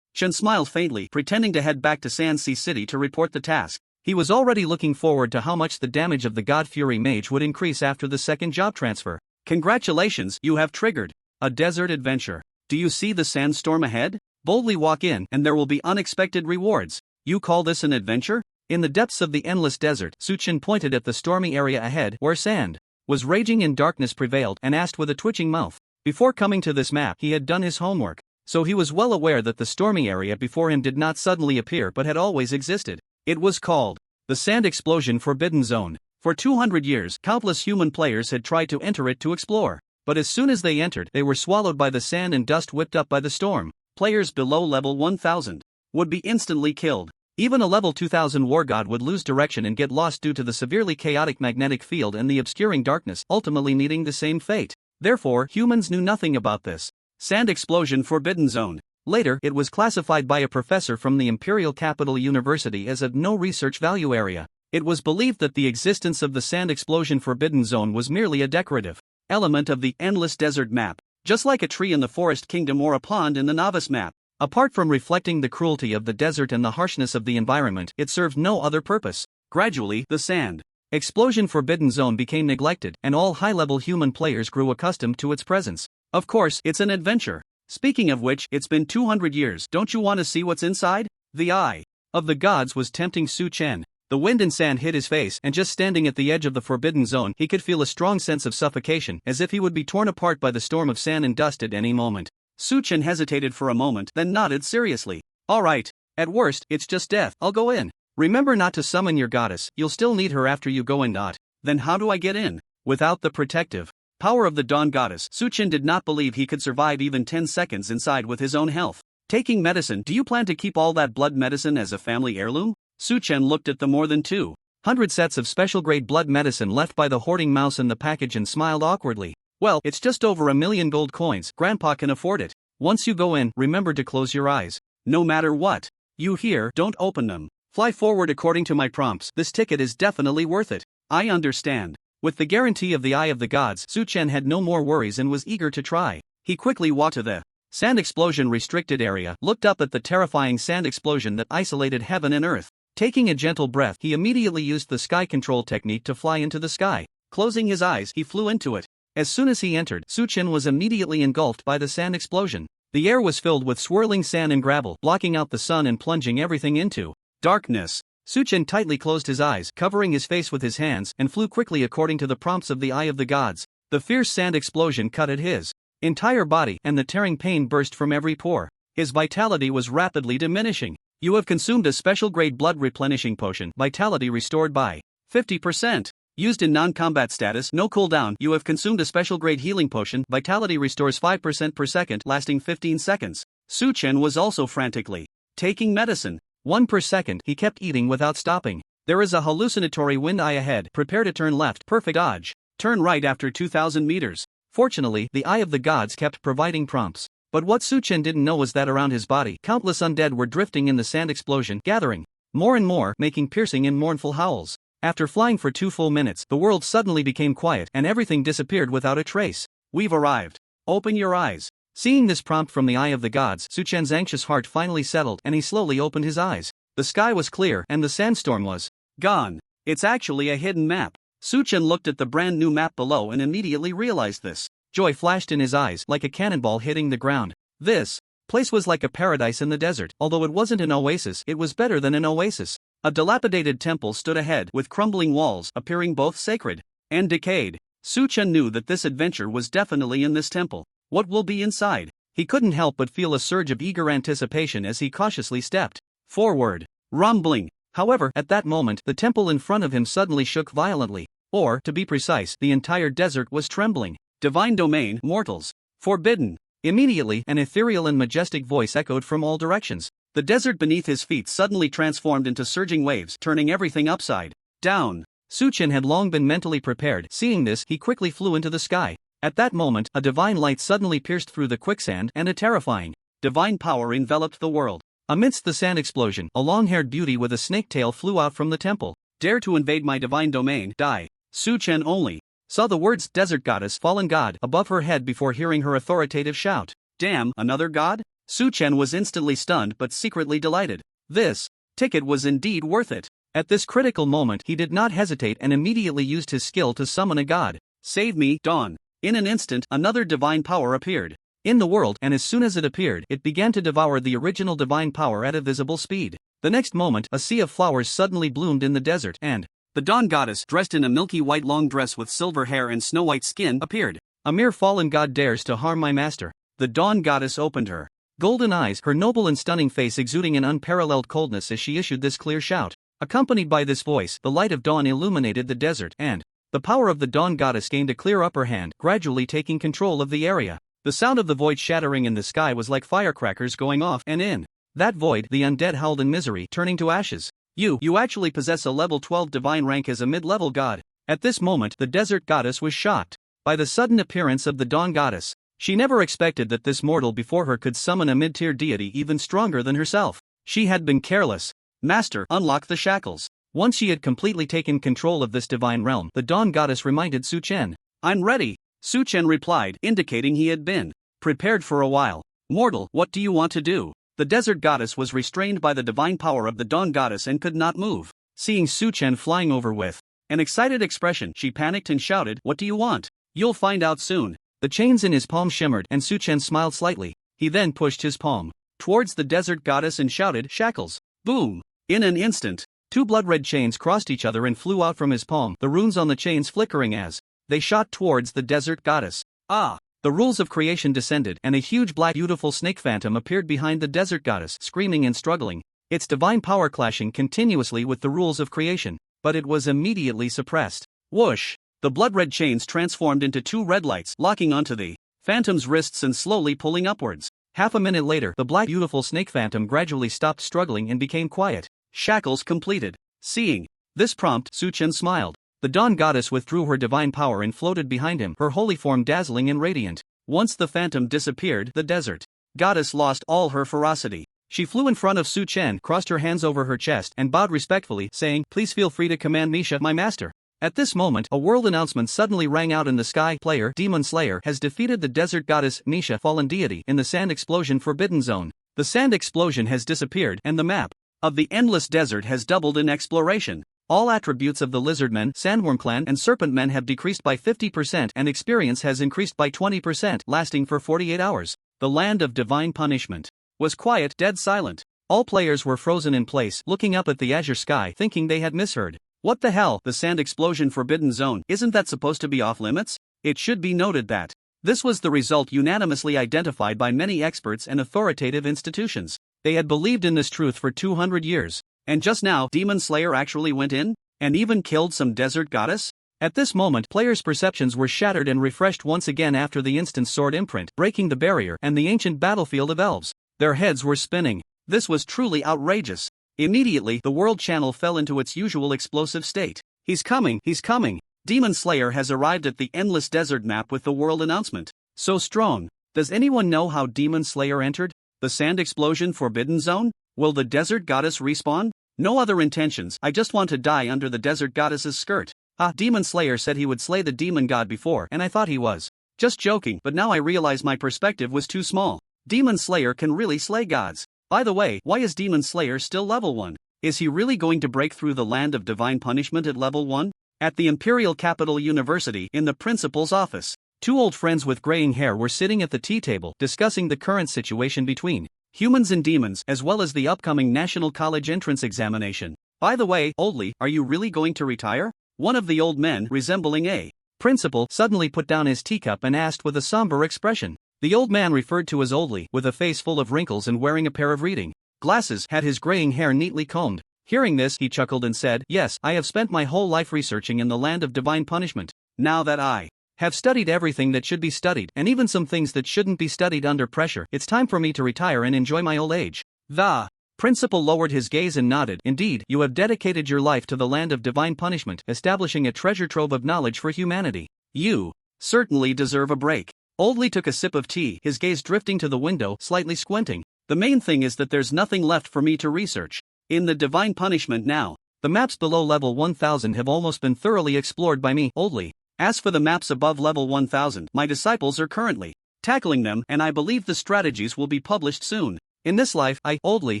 Chen smiled faintly, pretending to head back to Sand Sea City to report the task. He was already looking forward to how much the damage of the God Fury Mage would increase after the second job transfer. Congratulations, you have triggered a desert adventure. Do you see the sandstorm ahead? Boldly walk in, and there will be unexpected rewards. You call this an adventure? In the depths of the endless desert, Chen pointed at the stormy area ahead, where sand was raging and darkness prevailed, and asked with a twitching mouth. Before coming to this map, he had done his homework, so he was well aware that the stormy area before him did not suddenly appear but had always existed. It was called the Sand Explosion Forbidden Zone. For 200 years, countless human players had tried to enter it to explore. But as soon as they entered, they were swallowed by the sand and dust whipped up by the storm. Players below level 1000 would be instantly killed. Even a level 2000 war god would lose direction and get lost due to the severely chaotic magnetic field and the obscuring darkness, ultimately meeting the same fate. Therefore, humans knew nothing about this Sand Explosion Forbidden Zone. Later, it was classified by a professor from the Imperial Capital University as of no research value area. It was believed that the existence of the Sand Explosion Forbidden Zone was merely a decorative element of the Endless Desert map, just like a tree in the Forest Kingdom or a pond in the Novice map. Apart from reflecting the cruelty of the desert and the harshness of the environment, it served no other purpose. Gradually, the Sand Explosion Forbidden Zone became neglected, and all high-level human players grew accustomed to its presence. Of course, it's an adventure. Speaking of which, it's been 200 years. Don't you want to see what's inside? The eye of the gods was tempting Chen. The wind and sand hit his face, and just standing at the edge of the Forbidden Zone, he could feel a strong sense of suffocation, as if he would be torn apart by the storm of sand and dust at any moment. Chen hesitated for a moment, then nodded seriously. All right. At worst, it's just death. I'll go in. Remember not to summon your goddess. You'll still need her after you go in. Then how do I get in? Without the protective power of the Dawn Goddess, Chen did not believe he could survive even 10 seconds inside with his own health. Taking medicine. Do you plan to keep all that blood medicine as a family heirloom? Chen looked at the more than 200 sets of special-grade blood medicine left by the hoarding mouse in the package and smiled awkwardly. Well, it's just over 1 million gold coins. Grandpa can afford it. Once you go in, remember to close your eyes. No matter what you hear, don't open them. Fly forward according to my prompts. This ticket is definitely worth it. I understand. With the guarantee of the Eye of the Gods, Chen had no more worries and was eager to try. He quickly walked to the Sand Explosion restricted area, looked up at the terrifying sand explosion that isolated heaven and earth. Taking a gentle breath, he immediately used the sky control technique to fly into the sky. Closing his eyes, he flew into it. As soon as he entered, Chen was immediately engulfed by the sand explosion. The air was filled with swirling sand and gravel, blocking out the sun and plunging everything into darkness. Chen tightly closed his eyes, covering his face with his hands, and flew quickly according to the prompts of the Eye of the Gods. The fierce sand explosion cut at his entire body, and the tearing pain burst from every pore. His vitality was rapidly diminishing. You have consumed a special-grade blood replenishing potion, vitality restored by 50%. Used in non-combat status, no cooldown. You have consumed a special grade healing potion. Vitality restores 5% per second, lasting 15 seconds. Su Chen was also frantically taking medicine. 1 per second. He kept eating without stopping. There is a hallucinatory wind eye ahead. Prepare to turn left. Perfect dodge. Turn right after 2,000 meters. Fortunately, the Eye of the Gods kept providing prompts. But what Su Chen didn't know was that around his body, countless undead were drifting in the sand explosion, gathering more and more, making piercing and mournful howls. After flying for 2 full minutes, the world suddenly became quiet and everything disappeared without a trace. We've arrived. Open your eyes. Seeing this prompt from the Eye of the Gods, Su Chen's anxious heart finally settled and he slowly opened his eyes. The sky was clear and the sandstorm was gone. It's actually a hidden map. Su Chen looked at the brand new map below and immediately realized this. Joy flashed in his eyes like a cannonball hitting the ground. This place was like a paradise in the desert. Although it wasn't an oasis, it was better than an oasis. A dilapidated temple stood ahead with crumbling walls appearing both sacred and decayed. Su Chen knew that this adventure was definitely in this temple. What will be inside? He couldn't help but feel a surge of eager anticipation as he cautiously stepped forward. Rumbling. However, at that moment, the temple in front of him suddenly shook violently. Or, to be precise, the entire desert was trembling. Divine domain, mortals. Forbidden. Immediately, an ethereal and majestic voice echoed from all directions. The desert beneath his feet suddenly transformed into surging waves, turning everything upside down. Su Chen had long been mentally prepared. Seeing this, he quickly flew into the sky. At that moment, a divine light suddenly pierced through the quicksand and a terrifying divine power enveloped the world. Amidst the sand explosion, a long-haired beauty with a snake tail flew out from the temple. Dare to invade my divine domain, die. Su Chen only saw the words Desert Goddess, Fallen God above her head before hearing her authoritative shout. Damn, another god? Su Chen was instantly stunned but secretly delighted. This ticket was indeed worth it. At this critical moment, he did not hesitate and immediately used his skill to summon a god. Save me, Dawn. In an instant, another divine power appeared in the world, and as soon as it appeared, it began to devour the original divine power at a visible speed. The next moment, a sea of flowers suddenly bloomed in the desert, and the Dawn Goddess, dressed in a milky white long dress with silver hair and snow-white skin, appeared. A mere fallen god dares to harm my master. The Dawn Goddess opened her golden eyes, her noble and stunning face exuding an unparalleled coldness as she issued this clear shout. Accompanied by this voice, the light of dawn illuminated the desert, and the power of the Dawn Goddess gained a clear upper hand, gradually taking control of the area. The sound of the void shattering in the sky was like firecrackers going off, and in that void, the undead howled in misery, turning to ashes. You actually possess a level 12 divine rank as a mid-level god. At this moment, the Desert Goddess was shocked by the sudden appearance of the Dawn Goddess. She never expected that this mortal before her could summon a mid-tier deity even stronger than herself. She had been careless. Master, unlock the shackles. Once she had completely taken control of this divine realm, the Dawn Goddess reminded Su Chen. I'm ready, Su Chen replied, indicating he had been prepared for a while. Mortal, what do you want to do? The Desert Goddess was restrained by the divine power of the Dawn Goddess and could not move. Seeing Su Chen flying over with an excited expression, she panicked and shouted, What do you want? You'll find out soon. The chains in his palm shimmered and Su Chen smiled slightly. He then pushed his palm towards the Desert Goddess and shouted, Shackles. Boom! In an instant, 2 blood-red chains crossed each other and flew out from his palm, the runes on the chains flickering as they shot towards the Desert Goddess. Ah! The rules of creation descended, and a huge black beautiful snake phantom appeared behind the Desert Goddess, screaming and struggling, its divine power clashing continuously with the rules of creation, but it was immediately suppressed. Whoosh! The blood-red chains transformed into 2 red lights, locking onto the phantom's wrists and slowly pulling upwards. Half a minute later, the black beautiful snake phantom gradually stopped struggling and became quiet. Shackles completed. Seeing this prompt, Su Chen smiled. The Dawn Goddess withdrew her divine power and floated behind him, her holy form dazzling and radiant. Once the phantom disappeared, the Desert Goddess lost all her ferocity. She flew in front of Su Chen, crossed her hands over her chest, and bowed respectfully, saying, Please feel free to command me, my master. At this moment, a world announcement suddenly rang out in the sky. Player Demon Slayer has defeated the Desert Goddess Misha, fallen deity, in the Sand Explosion Forbidden Zone. The sand explosion has disappeared, and the map of the endless desert has doubled in exploration. All attributes of the Lizardmen, Sandworm Clan, and Serpentmen have decreased by 50%, and experience has increased by 20%, lasting for 48 hours. The land of divine punishment was quiet, dead silent. All players were frozen in place, looking up at the azure sky, thinking they had misheard. What the hell? The Sand Explosion Forbidden Zone, isn't that supposed to be off limits? It should be noted that this was the result unanimously identified by many experts and authoritative institutions. They had believed in this truth for 200 years. And just now, Demon Slayer actually went in? And even killed some Desert Goddess? At this moment, players' perceptions were shattered and refreshed once again after the instant sword imprint, breaking the barrier and the ancient battlefield of elves. Their heads were spinning. This was truly outrageous. Immediately, the world channel fell into its usual explosive state. He's coming, he's coming. Demon Slayer has arrived at the endless desert map with the world announcement. So strong. Does anyone know how Demon Slayer entered? The sand explosion forbidden zone? Will the desert goddess respawn? No other intentions, I just want to die under the desert goddess's skirt. Demon Slayer said he would slay the demon god before and I thought he was just joking, but now I realize my perspective was too small. Demon Slayer can really slay gods. By the way, why is Demon Slayer still level 1? Is he really going to break through the land of divine punishment at level 1? At the Imperial Capital University, in the principal's office, two old friends with graying hair were sitting at the tea table discussing the current situation between humans and demons as well as the upcoming National College entrance examination. By the way, Oldly, are you really going to retire? One of the old men, resembling a principal, suddenly put down his teacup and asked with a somber expression. The old man referred to as Oldly, with a face full of wrinkles and wearing a pair of reading glasses, had his graying hair neatly combed. Hearing this, he chuckled and said, "Yes, I have spent my whole life researching in the land of divine punishment. Now that I have studied everything that should be studied, and even some things that shouldn't be studied under pressure, it's time for me to retire and enjoy my old age." The principal lowered his gaze and nodded. "Indeed, you have dedicated your life to the land of divine punishment, establishing a treasure trove of knowledge for humanity. You certainly deserve a break." Oldly took a sip of tea, his gaze drifting to the window, slightly squinting. "The main thing is that there's nothing left for me to research in the divine punishment now. The maps below level 1000 have almost been thoroughly explored by me, Oldly. As for the maps above level 1000, my disciples are currently tackling them, and I believe the strategies will be published soon. In this life, I, Oldly,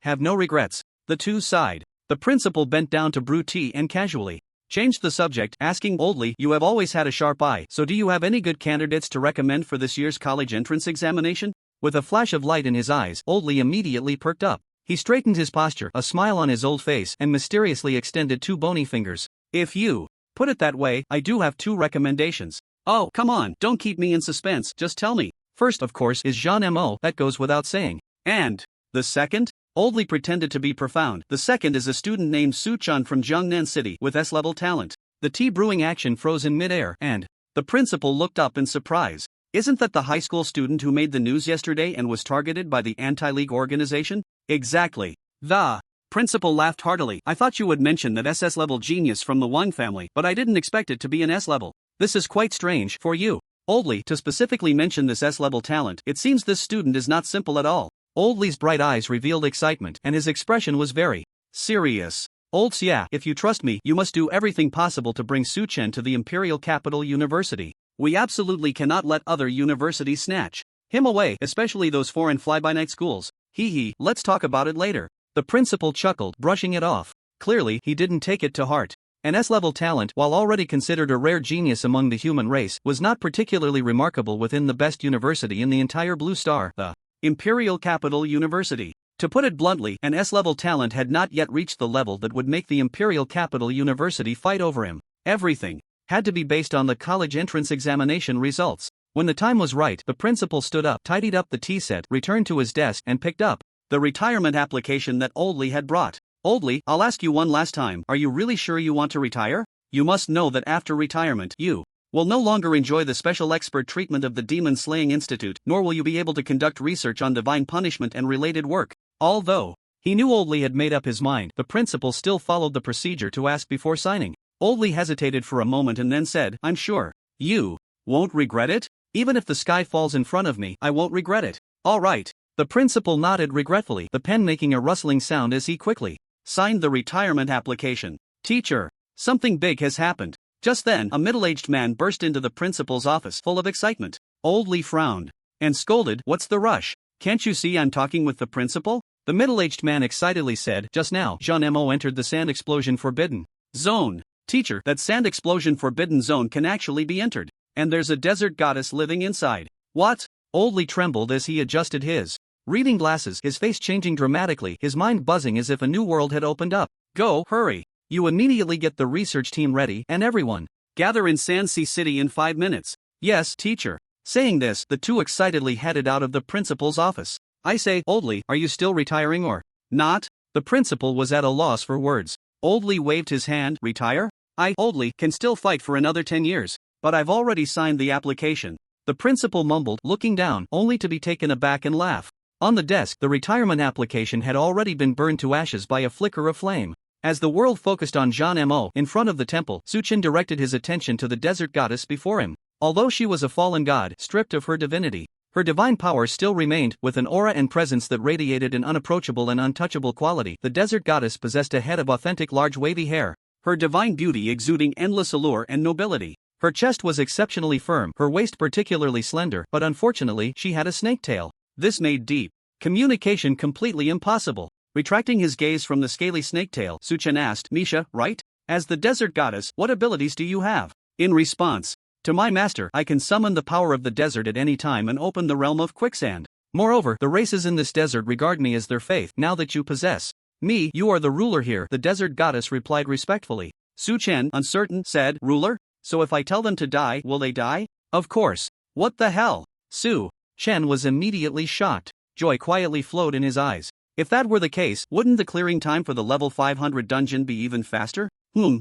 have no regrets." The two sighed. The principal bent down to brew tea and casually changed the subject, asking Oldly, "You have always had a sharp eye, so do you have any good candidates to recommend for this year's college entrance examination?" With a flash of light in his eyes, Oldly immediately perked up. He straightened his posture, a smile on his old face, and mysteriously extended two bony fingers. "If you put it that way, I do have two recommendations." "Oh, come on, don't keep me in suspense, just tell me." "First, of course, is Jean Mo, that goes without saying." "And the second?" Oldly pretended to be profound. "The second is a student named Suchan from Jiangnan City with S-level talent." The tea brewing action froze in midair, and the principal looked up in surprise. "Isn't that the high school student who made the news yesterday and was targeted by the anti-league organization?" "Exactly." The principal laughed heartily. "I thought you would mention that SS-level genius from the Wang family, but I didn't expect it to be an S-level. This is quite strange for you, Oldly, to specifically mention this S-level talent. It seems this student is not simple at all." Oldly's bright eyes revealed excitement, and his expression was very serious. "Olds, yeah, if you trust me, you must do everything possible to bring Suchen to the Imperial Capital University. We absolutely cannot let other universities snatch him away, especially those foreign fly-by-night schools. Hee, let's talk about it later." The principal chuckled, brushing it off. Clearly, he didn't take it to heart. An S-level talent, while already considered a rare genius among the human race, was not particularly remarkable within the best university in the entire Blue Star, the Imperial Capital University. To put it bluntly, an S-level talent had not yet reached the level that would make the Imperial Capital University fight over him. Everything had to be based on the college entrance examination results. When the time was right, the principal stood up, tidied up the tea set, returned to his desk, and picked up the retirement application that Oldly had brought. "Oldly, I'll ask you one last time, are you really sure you want to retire? You must know that after retirement, you will no longer enjoy the special expert treatment of the Demon Slaying Institute, nor will you be able to conduct research on divine punishment and related work." Although he knew Oldly had made up his mind, the principal still followed the procedure to ask before signing. Oldly hesitated for a moment and then said, "I'm sure you won't regret it? Even if the sky falls in front of me, I won't regret it." "All right." The principal nodded regretfully, the pen making a rustling sound as he quickly signed the retirement application. "Teacher, something big has happened." Just then, a middle-aged man burst into the principal's office, full of excitement. Oldly frowned and scolded, "What's the rush? Can't you see I'm talking with the principal?" The middle-aged man excitedly said, "Just now, Jean Mo entered the sand explosion forbidden zone." "Teacher, that sand explosion forbidden zone can actually be entered, and there's a desert goddess living inside." "What?" Oldly trembled as he adjusted his reading glasses, his face changing dramatically, his mind buzzing as if a new world had opened up. "Go, hurry. You immediately get the research team ready, and everyone gather in Sansi City in 5 minutes." "Yes, teacher." Saying this, the two excitedly headed out of the principal's office. "I say, Oldly, are you still retiring or not?" The principal was at a loss for words. Oldly waved his hand. "Retire? I, oldly, can still fight for another 10 years. But I've already signed the application. The principal mumbled, looking down, only to be taken aback and laugh. On the desk, the retirement application had already been burned to ashes by a flicker of flame. As the world focused on Jean Mo in front of the temple, Suchen directed his attention to the desert goddess before him. Although she was a fallen god, stripped of her divinity, her divine power still remained, with an aura and presence that radiated an unapproachable and untouchable quality. The desert goddess possessed a head of authentic large wavy hair, her divine beauty exuding endless allure and nobility. Her chest was exceptionally firm, her waist particularly slender, but unfortunately she had a snake tail. This made deep communication completely impossible. Retracting his gaze from the scaly snake tail, Suchen asked, Misha, right? As the desert goddess, what abilities do you have? In response to my master, I can summon the power of the desert at any time and open the realm of quicksand. Moreover, the races in this desert regard me as their faith. Now that you possess me, you are the ruler here, the desert goddess replied respectfully. Suchen, uncertain, said, Ruler? So if I tell them to die, will they die? Of course. What the hell? Su Chen was immediately shocked. Joy quietly flowed in his eyes. If that were the case, wouldn't the clearing time for the level 500 dungeon be even faster?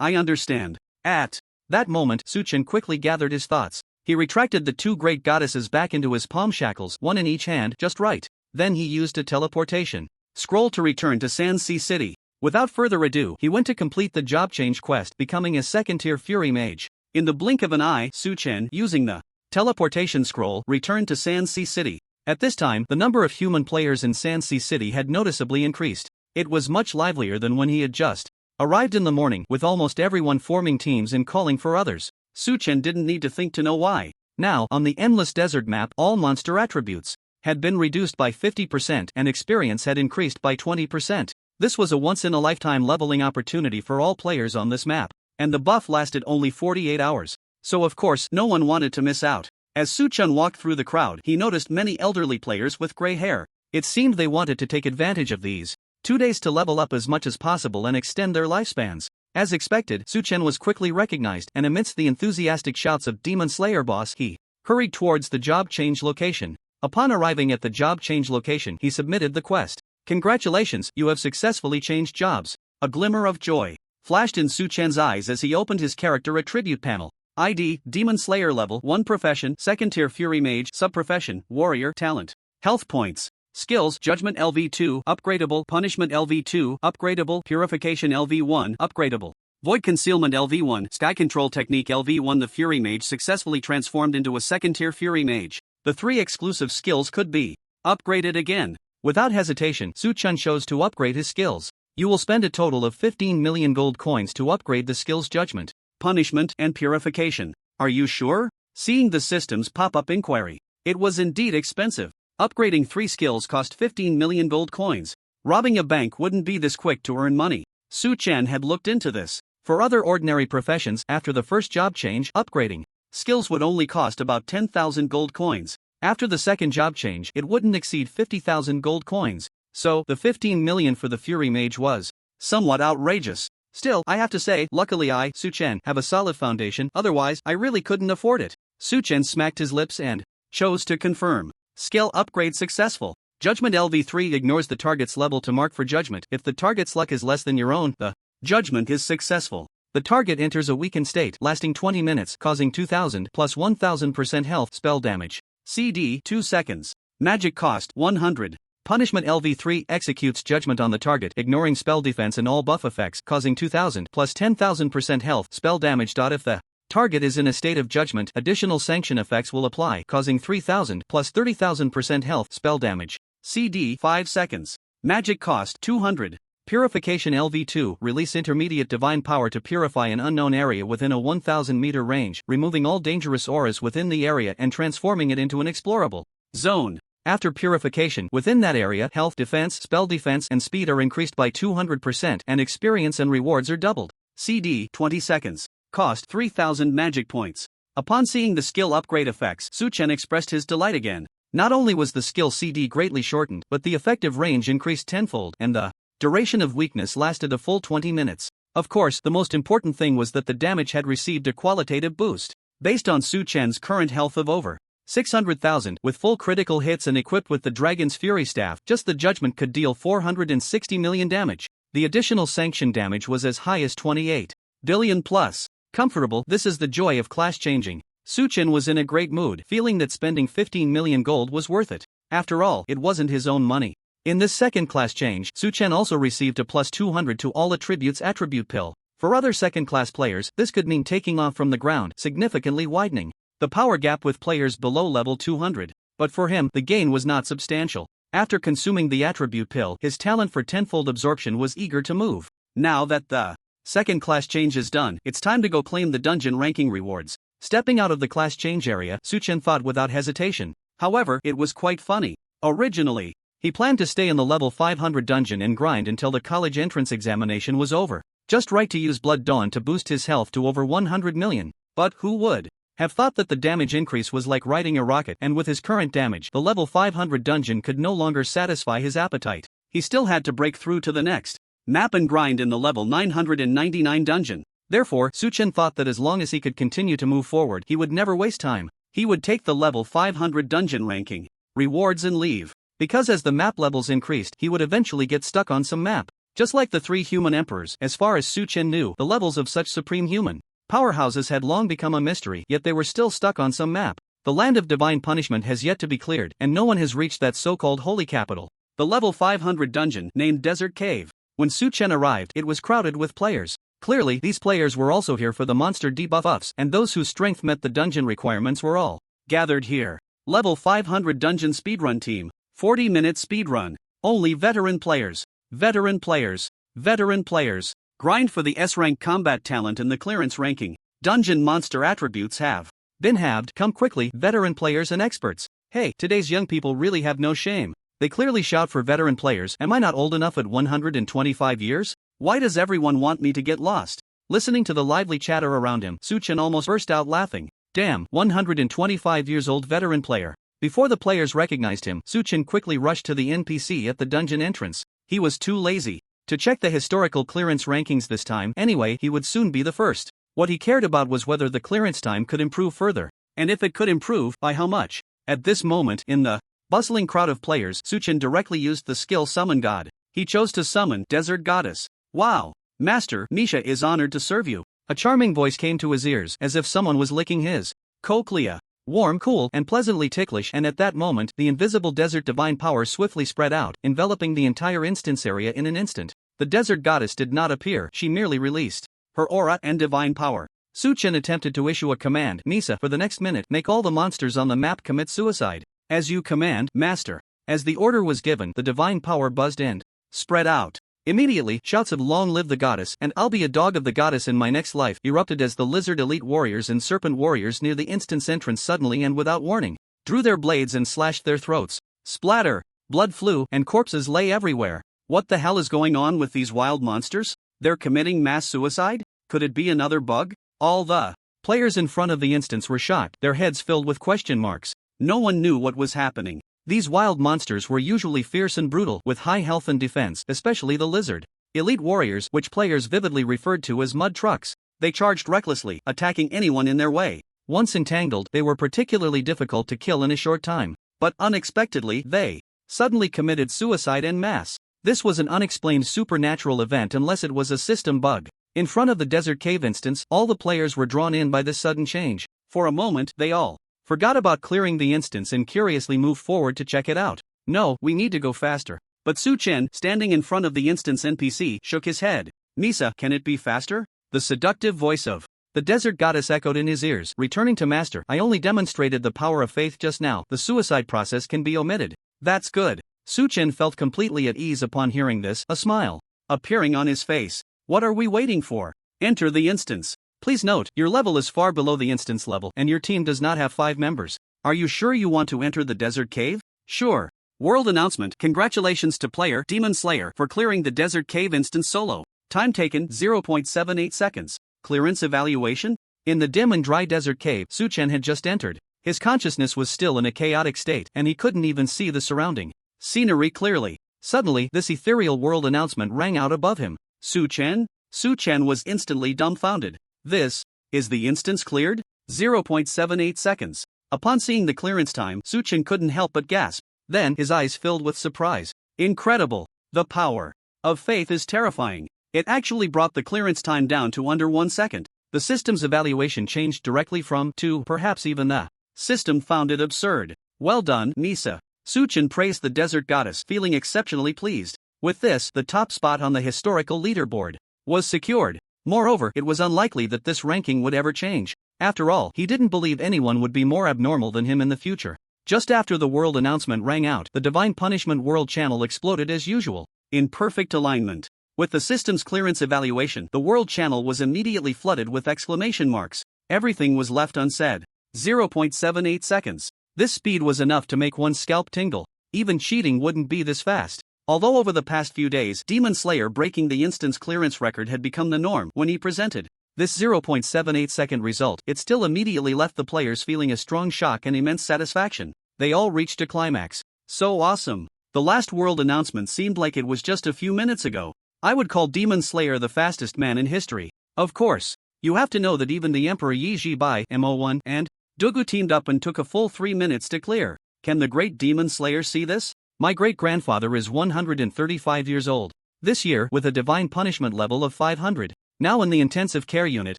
I understand. At that moment, Suchen quickly gathered his thoughts. He retracted the two great goddesses back into his palm shackles, one in each hand, just right. Then he used a teleportation scroll to return to Sanxi City. Without further ado, he went to complete the job change quest, becoming a second-tier Fury Mage. In the blink of an eye, Suchen, using the teleportation scroll, returned to Sanxi City. At this time, the number of human players in Sanxi City had noticeably increased. It was much livelier than when he had just arrived in the morning, with almost everyone forming teams and calling for others. Suchen didn't need to think to know why. Now, on the endless desert map, all monster attributes had been reduced by 50% and experience had increased by 20%. This was a once-in-a-lifetime leveling opportunity for all players on this map, and the buff lasted only 48 hours. So of course, no one wanted to miss out. As Suchen walked through the crowd, he noticed many elderly players with gray hair. It seemed they wanted to take advantage of these 2 days to level up as much as possible and extend their lifespans. As expected, Suchen was quickly recognized, and amidst the enthusiastic shouts of Demon Slayer boss, he hurried towards the job change location. Upon arriving at the job change location, he submitted the quest. Congratulations, you have successfully changed jobs. A glimmer of joy flashed in Suchen's eyes as he opened his character attribute panel. ID, Demon Slayer level 1 profession, second tier Fury Mage, subprofession, Warrior, talent. Health points. Skills, Judgment LV2, upgradable, Punishment LV2, upgradable, Purification LV1, upgradable. Void Concealment LV1, Sky Control Technique LV1. The Fury Mage successfully transformed into a second tier Fury Mage. The 3 exclusive skills could be upgraded again. Without hesitation, Suchen chose to upgrade his skills. You will spend a total of 15 million gold coins to upgrade the skills Judgment, Punishment, and Purification. Are you sure? Seeing the system's pop-up inquiry, it was indeed expensive. Upgrading 3 skills cost 15 million gold coins. Robbing a bank wouldn't be this quick to earn money. Suchen had looked into this. For other ordinary professions, after the first job change, upgrading skills would only cost about 10,000 gold coins. After the second job change, it wouldn't exceed 50,000 gold coins. So, the 15 million for the Fury Mage was somewhat outrageous. Still, I have to say, luckily I, Suchen, have a solid foundation, otherwise, I really couldn't afford it. Suchen smacked his lips and chose to confirm. Skill upgrade successful. Judgment LV3 ignores the target's level to mark for judgment. If the target's luck is less than your own, the judgment is successful. The target enters a weakened state, lasting 20 minutes, causing 2000 plus 1000% health spell damage. CD 2 seconds. Magic cost 100. Punishment LV3 executes judgment on the target, ignoring spell defense and all buff effects, causing 2000 plus 10,000% health spell damage. If the target is in a state of judgment, additional sanction effects will apply, causing 3000 plus 30,000% health spell damage. CD 5 seconds. Magic cost 200. Purification LV2 release intermediate divine power to purify an unknown area within a 1000 meter range, removing all dangerous auras within the area and transforming it into an explorable zone. After purification, within that area, health, defense, spell defense, and speed are increased by 200%, and experience and rewards are doubled. CD 20 seconds. Cost 3000 magic points. Upon seeing the skill upgrade effects, Suchen expressed his delight again. Not only was the skill CD greatly shortened, but the effective range increased tenfold, and the duration of weakness lasted a full 20 minutes. Of course, the most important thing was that the damage had received a qualitative boost. Based on Suchen's current health of over 600,000, with full critical hits and equipped with the Dragon's Fury Staff, just the judgment could deal 460 million damage. The additional sanction damage was as high as 28 billion plus. Comfortable, this is the joy of class changing. Suchin was in a great mood, feeling that spending 15 million gold was worth it. After all, it wasn't his own money. In this second class change, Suchin also received a plus 200 to all attributes attribute pill. For other second class players, this could mean taking off from the ground, significantly widening the power gap with players below level 200. But for him, the gain was not substantial. After consuming the attribute pill, his talent for tenfold absorption was eager to move. Now that the second class change is done, it's time to go claim the dungeon ranking rewards. Stepping out of the class change area, Suchin thought without hesitation. However, it was quite funny. Originally, he planned to stay in the level 500 dungeon and grind until the college entrance examination was over. Just right to use Blood Dawn to boost his health to over 100 million. But who would have thought that the damage increase was like riding a rocket, and with his current damage, the level 500 dungeon could no longer satisfy his appetite. He still had to break through to the next map and grind in the level 999 dungeon. Therefore, Suchin thought that as long as he could continue to move forward, he would never waste time. He would take the level 500 dungeon ranking rewards and leave. Because as the map levels increased, he would eventually get stuck on some map. Just like the 3 human emperors, as far as Suchin knew, the levels of such supreme human powerhouses had long become a mystery, yet they were still stuck on some map. The land of divine punishment has yet to be cleared, and no one has reached that so-called holy capital, the level 500 dungeon named Desert Cave. When Suchin arrived, it was crowded with players. Clearly, these players were also here for the monster debuffs, and those whose strength met the dungeon requirements were all gathered here. Level 500 dungeon speedrun team, 40-minute speedrun. Only veteran players. Veteran players. Veteran players. Grind for the S-rank combat talent in the clearance ranking. Dungeon monster attributes have been halved. Come quickly, veteran players and experts. Hey, today's young people really have no shame. They clearly shout for veteran players. Am I not old enough at 125 years? Why does everyone want me to get lost? Listening to the lively chatter around him, Suchin almost burst out laughing. Damn, 125 years old veteran player. Before the players recognized him, Suchin quickly rushed to the NPC at the dungeon entrance. He was too lazy to check the historical clearance rankings this time. Anyway, he would soon be the first. What he cared about was whether the clearance time could improve further, and if it could improve, by how much. At this moment, in the bustling crowd of players, Suchin directly used the skill Summon God. He chose to summon Desert Goddess. Wow! Master, Misha is honored to serve you. A charming voice came to his ears, as if someone was licking his cochlea. Warm, cool, and pleasantly ticklish, and at that moment, the invisible desert divine power swiftly spread out, enveloping the entire instance area in an instant. The desert goddess did not appear, she merely released her aura and divine power. Suchin attempted to issue a command, Misa, for the next minute, make all the monsters on the map commit suicide. As you command, Master. As the order was given, the divine power buzzed and spread out. Immediately, shouts of "Long live the goddess" and "I'll be a dog of the goddess in my next life" erupted as the lizard elite warriors and serpent warriors near the instance entrance suddenly and without warning drew their blades and slashed their throats. Splatter! Blood flew, and corpses lay everywhere. What the hell is going on with these wild monsters? They're committing mass suicide? Could it be another bug? All the players in front of the instance were shocked, their heads filled with question marks. No one knew what was happening. These wild monsters were usually fierce and brutal, with high health and defense, especially the lizard elite warriors, which players vividly referred to as mud trucks. They charged recklessly, attacking anyone in their way. Once entangled, they were particularly difficult to kill in a short time. But unexpectedly, they suddenly committed suicide en masse. This was an unexplained supernatural event unless it was a system bug. In front of the desert cave instance, all the players were drawn in by this sudden change. For a moment, they all forgot about clearing the instance and curiously moved forward to check it out. No, we need to go faster. But Suchin, standing in front of the instance NPC, shook his head. Misa, can it be faster? The seductive voice of the desert goddess echoed in his ears. Returning to Master, I only demonstrated the power of faith just now. The suicide process can be omitted. That's good. Suchin felt completely at ease upon hearing this, a smile appearing on his face. What are we waiting for? Enter the instance. Please note, your level is far below the instance level, and your team does not have 5 members. Are you sure you want to enter the desert cave? Sure. World announcement. Congratulations to player Demon Slayer for clearing the desert cave instance solo. Time taken 0.78 seconds. Clearance evaluation? In the dim and dry desert cave Suchin had just entered, his consciousness was still in a chaotic state, and he couldn't even see the surrounding scenery clearly. Suddenly, this ethereal world announcement rang out above him. Suchin? Suchin was instantly dumbfounded. This is the instance cleared? 0.78 seconds. Upon seeing the clearance time, Suchin couldn't help but gasp. Then, his eyes filled with surprise. Incredible! The power of faith is terrifying. It actually brought the clearance time down to under 1 second. The system's evaluation changed directly from to perhaps even the system found it absurd. Well done, Nisa. Suchin praised the desert goddess, feeling exceptionally pleased. With this, the top spot on the historical leaderboard was secured. Moreover, it was unlikely that this ranking would ever change. After all, he didn't believe anyone would be more abnormal than him in the future. Just after the world announcement rang out, the Divine Punishment World channel exploded as usual, in perfect alignment. With the system's clearance evaluation, the world channel was immediately flooded with exclamation marks. Everything was left unsaid. 0.78 seconds. This speed was enough to make one's scalp tingle. Even cheating wouldn't be this fast. Although over the past few days, Demon Slayer breaking the instance clearance record had become the norm when he presented this 0.78 second result, it still immediately left the players feeling a strong shock and immense satisfaction. They all reached a climax. So awesome. The last world announcement seemed like it was just a few minutes ago. I would call Demon Slayer the fastest man in history. Of course. You have to know that even the Emperor Yi Jibai, MO1, and Dugu teamed up and took a full 3 minutes to clear. Can the great Demon Slayer see this? My great-grandfather is 135 years old. This year, with a divine punishment level of 500. Now in the intensive care unit,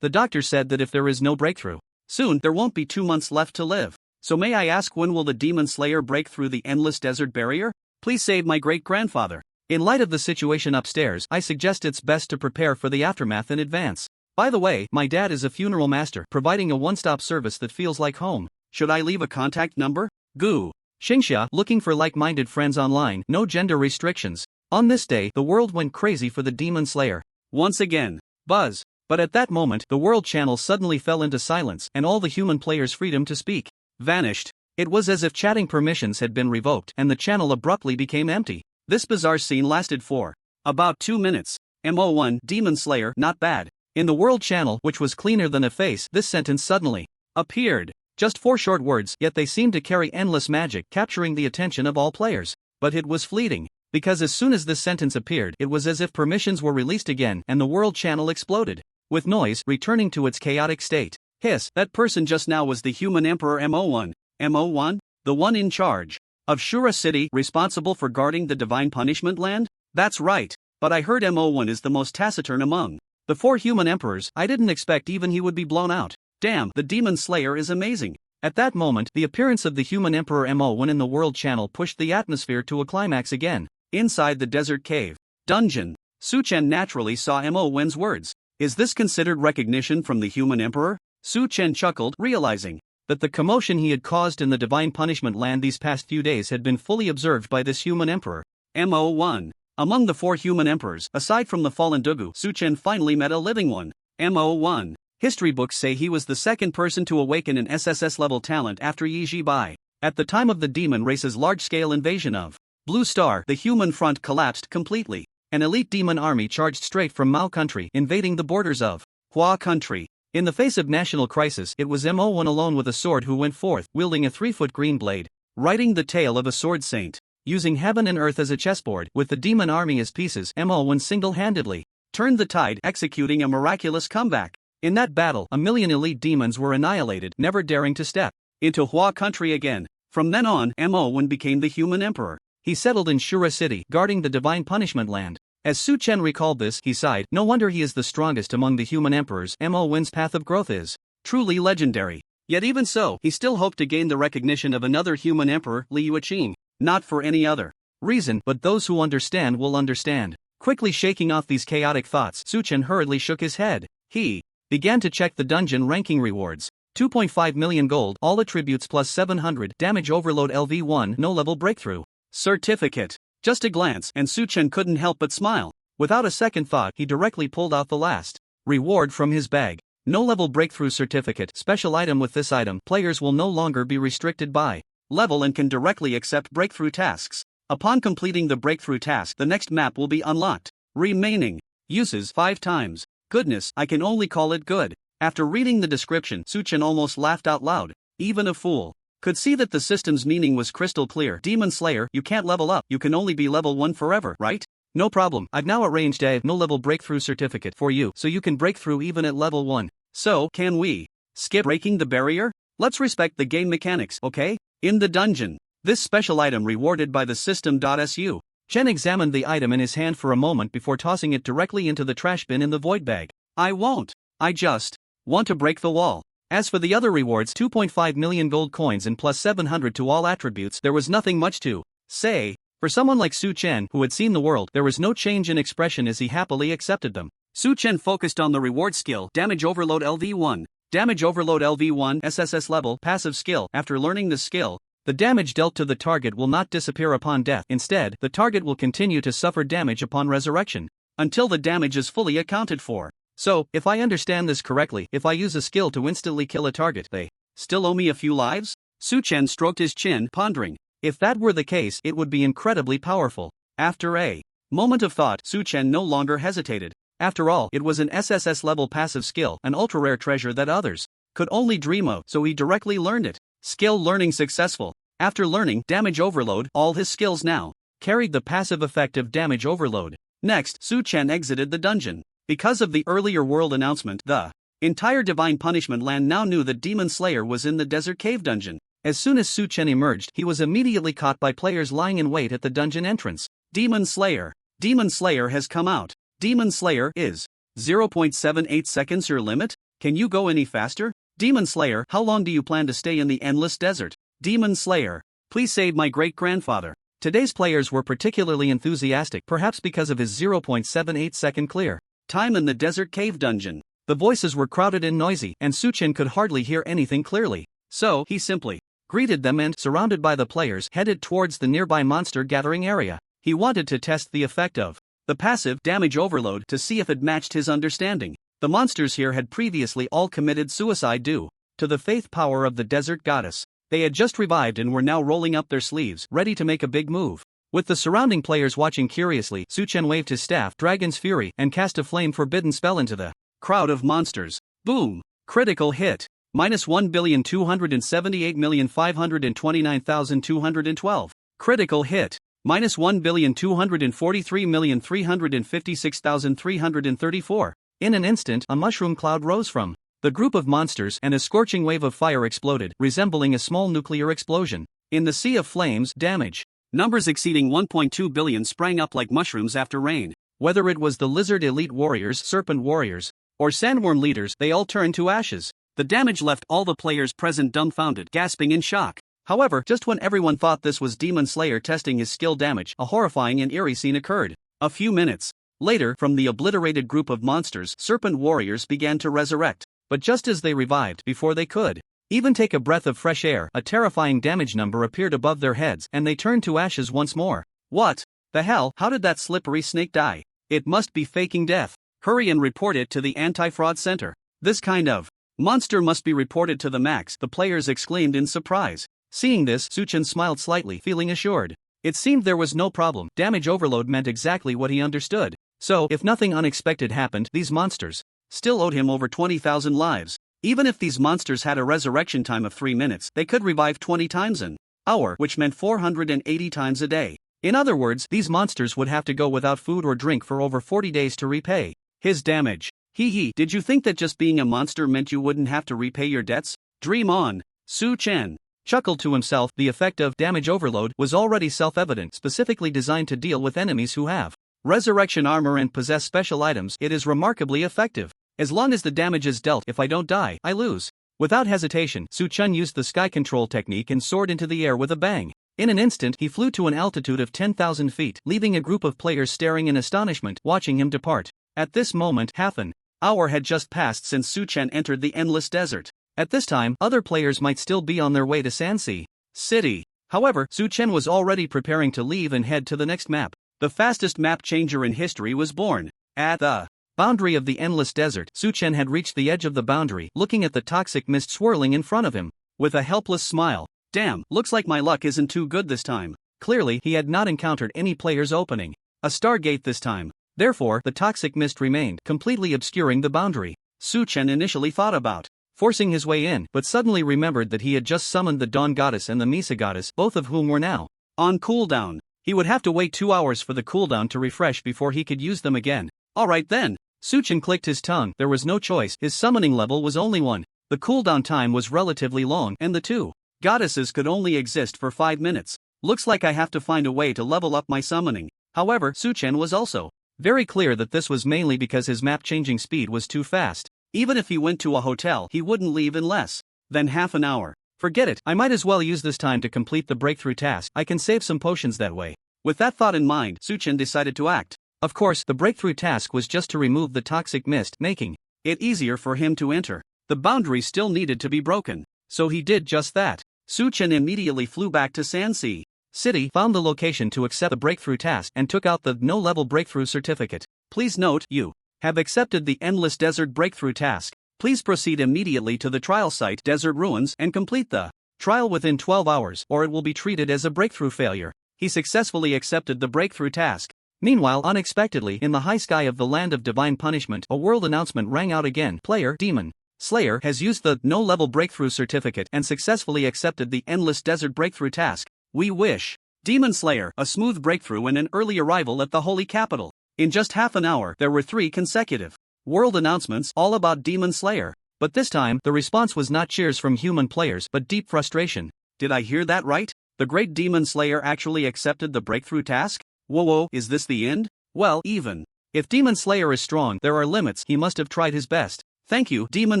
the doctor said that if there is no breakthrough soon, there won't be 2 months left to live. So may I ask, when will the Demon Slayer break through the endless desert barrier? Please save my great-grandfather. In light of the situation upstairs, I suggest it's best to prepare for the aftermath in advance. By the way, my dad is a funeral master, providing a one-stop service that feels like home. Should I leave a contact number? Goo. Xingxia, looking for like-minded friends online, no gender restrictions. On this day, the world went crazy for the Demon Slayer. Once again. Buzz. But at that moment, the world channel suddenly fell into silence, and all the human players' freedom to speak vanished. It was as if chatting permissions had been revoked, and the channel abruptly became empty. This bizarre scene lasted for about 2 minutes. MO1, Demon Slayer, not bad. In the world channel, which was cleaner than a face, this sentence suddenly appeared. Just 4 short words, yet they seemed to carry endless magic, capturing the attention of all players. But it was fleeting. Because as soon as this sentence appeared, it was as if permissions were released again and the world channel exploded, with noise returning to its chaotic state. Hiss, that person just now was the human emperor MO1. MO1? The one in charge of Shura City, responsible for guarding the divine punishment land? That's right. But I heard MO1 is the most taciturn among the 4 human emperors. I didn't expect even he would be blown out. Damn, the Demon Slayer is amazing. At that moment, the appearance of the human emperor MO1 in the world channel pushed the atmosphere to a climax again. Inside the desert cave dungeon, Suchen naturally saw MO1's words. Is this considered recognition from the human emperor? Suchen chuckled, realizing that the commotion he had caused in the divine punishment land these past few days had been fully observed by this human emperor. MO1. Among the 4 human emperors, aside from the fallen Dugu, Suchen finally met a living one. MO1. History books say he was the second person to awaken an SSS level talent after Yi Jibai. At the time of the demon race's large-scale invasion of Blue Star, the human front collapsed completely. An elite demon army charged straight from Mao country, invading the borders of Hua country. In the face of national crisis, it was MO1 alone with a sword who went forth, wielding a 3-foot green blade, riding the tail of a sword saint. Using heaven and earth as a chessboard, with the demon army as pieces, MO1 single-handedly turned the tide, executing a miraculous comeback. In that battle, 1 million elite demons were annihilated, never daring to step into Hua country again. From then on, MO1 became the human emperor. He settled in Shura City, guarding the divine punishment land. As Su Chen recalled this, he sighed, no wonder he is the strongest among the human emperors. MO1's path of growth is truly legendary. Yet even so, he still hoped to gain the recognition of another human emperor, Li Yuqing. Not for any other reason, but those who understand will understand. Quickly shaking off these chaotic thoughts, Su Chen hurriedly shook his head. He began to check the dungeon ranking rewards. 2.5 million gold, all attributes plus 700, damage overload LV1, no level breakthrough certificate. Just a glance, and Su Chen couldn't help but smile. Without a second thought, he directly pulled out the last reward from his bag. No level breakthrough certificate, special item. With this item, players will no longer be restricted by level and can directly accept breakthrough tasks. Upon completing the breakthrough task, the next map will be unlocked. Remaining uses 5 times. Goodness, I can only call it good. After reading the description, Su Chen almost laughed out loud. Even a fool could see that the system's meaning was crystal clear. Demon Slayer, you can't level up, you can only be level 1 forever, right? No problem, I've now arranged a no-level breakthrough certificate for you, so you can break through even at level 1. So, can we skip breaking the barrier? Let's respect the game mechanics, okay? In the dungeon, this special item rewarded by the system.su Chen examined the item in his hand for a moment before tossing it directly into the trash bin in the void bag. I won't. I just want to break the wall. As for the other rewards, 2.5 million gold coins and plus 700 to all attributes, there was nothing much to say. For someone like Su Chen, who had seen the world, there was no change in expression as he happily accepted them. Su Chen focused on the reward skill, Damage Overload LV1. Damage Overload LV1 SSS level passive skill. After learning this skill, the damage dealt to the target will not disappear upon death. Instead, the target will continue to suffer damage upon resurrection until the damage is fully accounted for. So, if I understand this correctly, if I use a skill to instantly kill a target, they still owe me a few lives? Su Chen stroked his chin, pondering. If that were the case, it would be incredibly powerful. After a moment of thought, Su Chen no longer hesitated. After all, it was an SSS level passive skill, an ultra-rare treasure that others could only dream of, so he directly learned it. Skill learning successful. After learning Damage Overload, all his skills now carried the passive effect of Damage Overload. Next, Su Chen exited the dungeon. Because of the earlier world announcement, the entire Divine Punishment land now knew that Demon Slayer was in the Desert Cave dungeon. As soon as Su Chen emerged, he was immediately caught by players lying in wait at the dungeon entrance. Demon Slayer. Demon Slayer has come out. Demon Slayer is 0.78 seconds your limit? Can you go any faster? Demon Slayer, how long do you plan to stay in the endless desert? Demon Slayer, please save my great-grandfather. Today's players were particularly enthusiastic, perhaps because of his 0.78 second clear time in the Desert Cave dungeon. The voices were crowded and noisy, and Su Chen could hardly hear anything clearly. So, he simply greeted them and, surrounded by the players, headed towards the nearby monster gathering area. He wanted to test the effect of the passive Damage Overload to see if it matched his understanding. The monsters here had previously all committed suicide due to the faith power of the desert goddess. They had just revived and were now rolling up their sleeves, ready to make a big move. With the surrounding players watching curiously, Su Chen waved his staff, Dragon's Fury, and cast a flame forbidden spell into the crowd of monsters. Boom! Critical hit. -1,278,529,212. Critical hit. -1,243,356,334. In an instant, a mushroom cloud rose from the group of monsters, and a scorching wave of fire exploded, resembling a small nuclear explosion. In the sea of flames, damage numbers exceeding 1.2 billion sprang up like mushrooms after rain. Whether it was the lizard elite warriors, serpent warriors, or sandworm leaders, they all turned to ashes. The damage left all the players present dumbfounded, gasping in shock. However, just when everyone thought this was Demon Slayer testing his skill damage, a horrifying and eerie scene occurred. A few minutes later, from the obliterated group of monsters, serpent warriors began to resurrect. But just as they revived, before they could even take a breath of fresh air, a terrifying damage number appeared above their heads, and they turned to ashes once more. What the hell? How did that slippery snake die? It must be faking death. Hurry and report it to the anti-fraud center. This kind of monster must be reported to the max, the players exclaimed in surprise. Seeing this, Su Chen smiled slightly, feeling assured. It seemed there was no problem. Damage overload meant exactly what he understood. So, if nothing unexpected happened, these monsters still owed him over 20,000 lives. Even if these monsters had a resurrection time of 3 minutes, they could revive 20 times an hour, which meant 480 times a day. In other words, these monsters would have to go without food or drink for over 40 days to repay his damage. Hee, did you think that just being a monster meant you wouldn't have to repay your debts? Dream on. Su Chen chuckled to himself. The effect of damage overload was already self-evident, specifically designed to deal with enemies who have resurrection armor and possess special items. It is remarkably effective. As long as the damage is dealt, if I don't die, I lose. Without hesitation, Su Chen used the sky control technique and soared into the air with a bang. In an instant, he flew to an altitude of 10,000 feet, leaving a group of players staring in astonishment, watching him depart. At this moment, half an hour had just passed since Su Chen entered the endless desert. At this time, other players might still be on their way to Sanxi City. However, Su Chen was already preparing to leave and head to the next map. The fastest map changer in history was born. At the boundary of the endless desert, Su Chen had reached the edge of the boundary, looking at the toxic mist swirling in front of him with a helpless smile. Damn, looks like my luck isn't too good this time. Clearly, he had not encountered any players opening a stargate this time. Therefore, the toxic mist remained, completely obscuring the boundary. Su Chen initially thought about forcing his way in, but suddenly remembered that he had just summoned the Dawn Goddess and the Misa Goddess, both of whom were now on cooldown. He would have to wait 2 hours for the cooldown to refresh before he could use them again. Alright then. Su Chen clicked his tongue. There was no choice, his summoning level was only 1. The cooldown time was relatively long, and the two goddesses could only exist for 5 minutes. Looks like I have to find a way to level up my summoning. However, Su-chen was also very clear that this was mainly because his map-changing speed was too fast. Even if he went to a hotel, he wouldn't leave in less than half an hour. Forget it, I might as well use this time to complete the breakthrough task. I can save some potions that way. With that thought in mind, Su-chen decided to act. Of course, the breakthrough task was just to remove the toxic mist, making it easier for him to enter. The boundary still needed to be broken, so he did just that. Su-chen immediately flew back to Sanxi City, found the location to accept the breakthrough task, and took out the no-level breakthrough certificate. Please note, you have accepted the Endless Desert breakthrough task. Please proceed immediately to the trial site, Desert Ruins, and complete the trial within 12 hours, or it will be treated as a breakthrough failure. He successfully accepted the breakthrough task. Meanwhile, unexpectedly, in the high sky of the Land of Divine Punishment, a world announcement rang out again. Player Demon Slayer has used the no-level breakthrough certificate and successfully accepted the Endless Desert breakthrough task. We wish Demon Slayer a smooth breakthrough and an early arrival at the Holy Capital. In just half an hour, there were 3 consecutive world announcements all about Demon Slayer. But this time, the response was not cheers from human players but deep frustration. Did I hear that right? The great Demon Slayer actually accepted the breakthrough task? Whoa, is this the end? Well, even if Demon Slayer is strong, there are limits. He must have tried his best. Thank you, Demon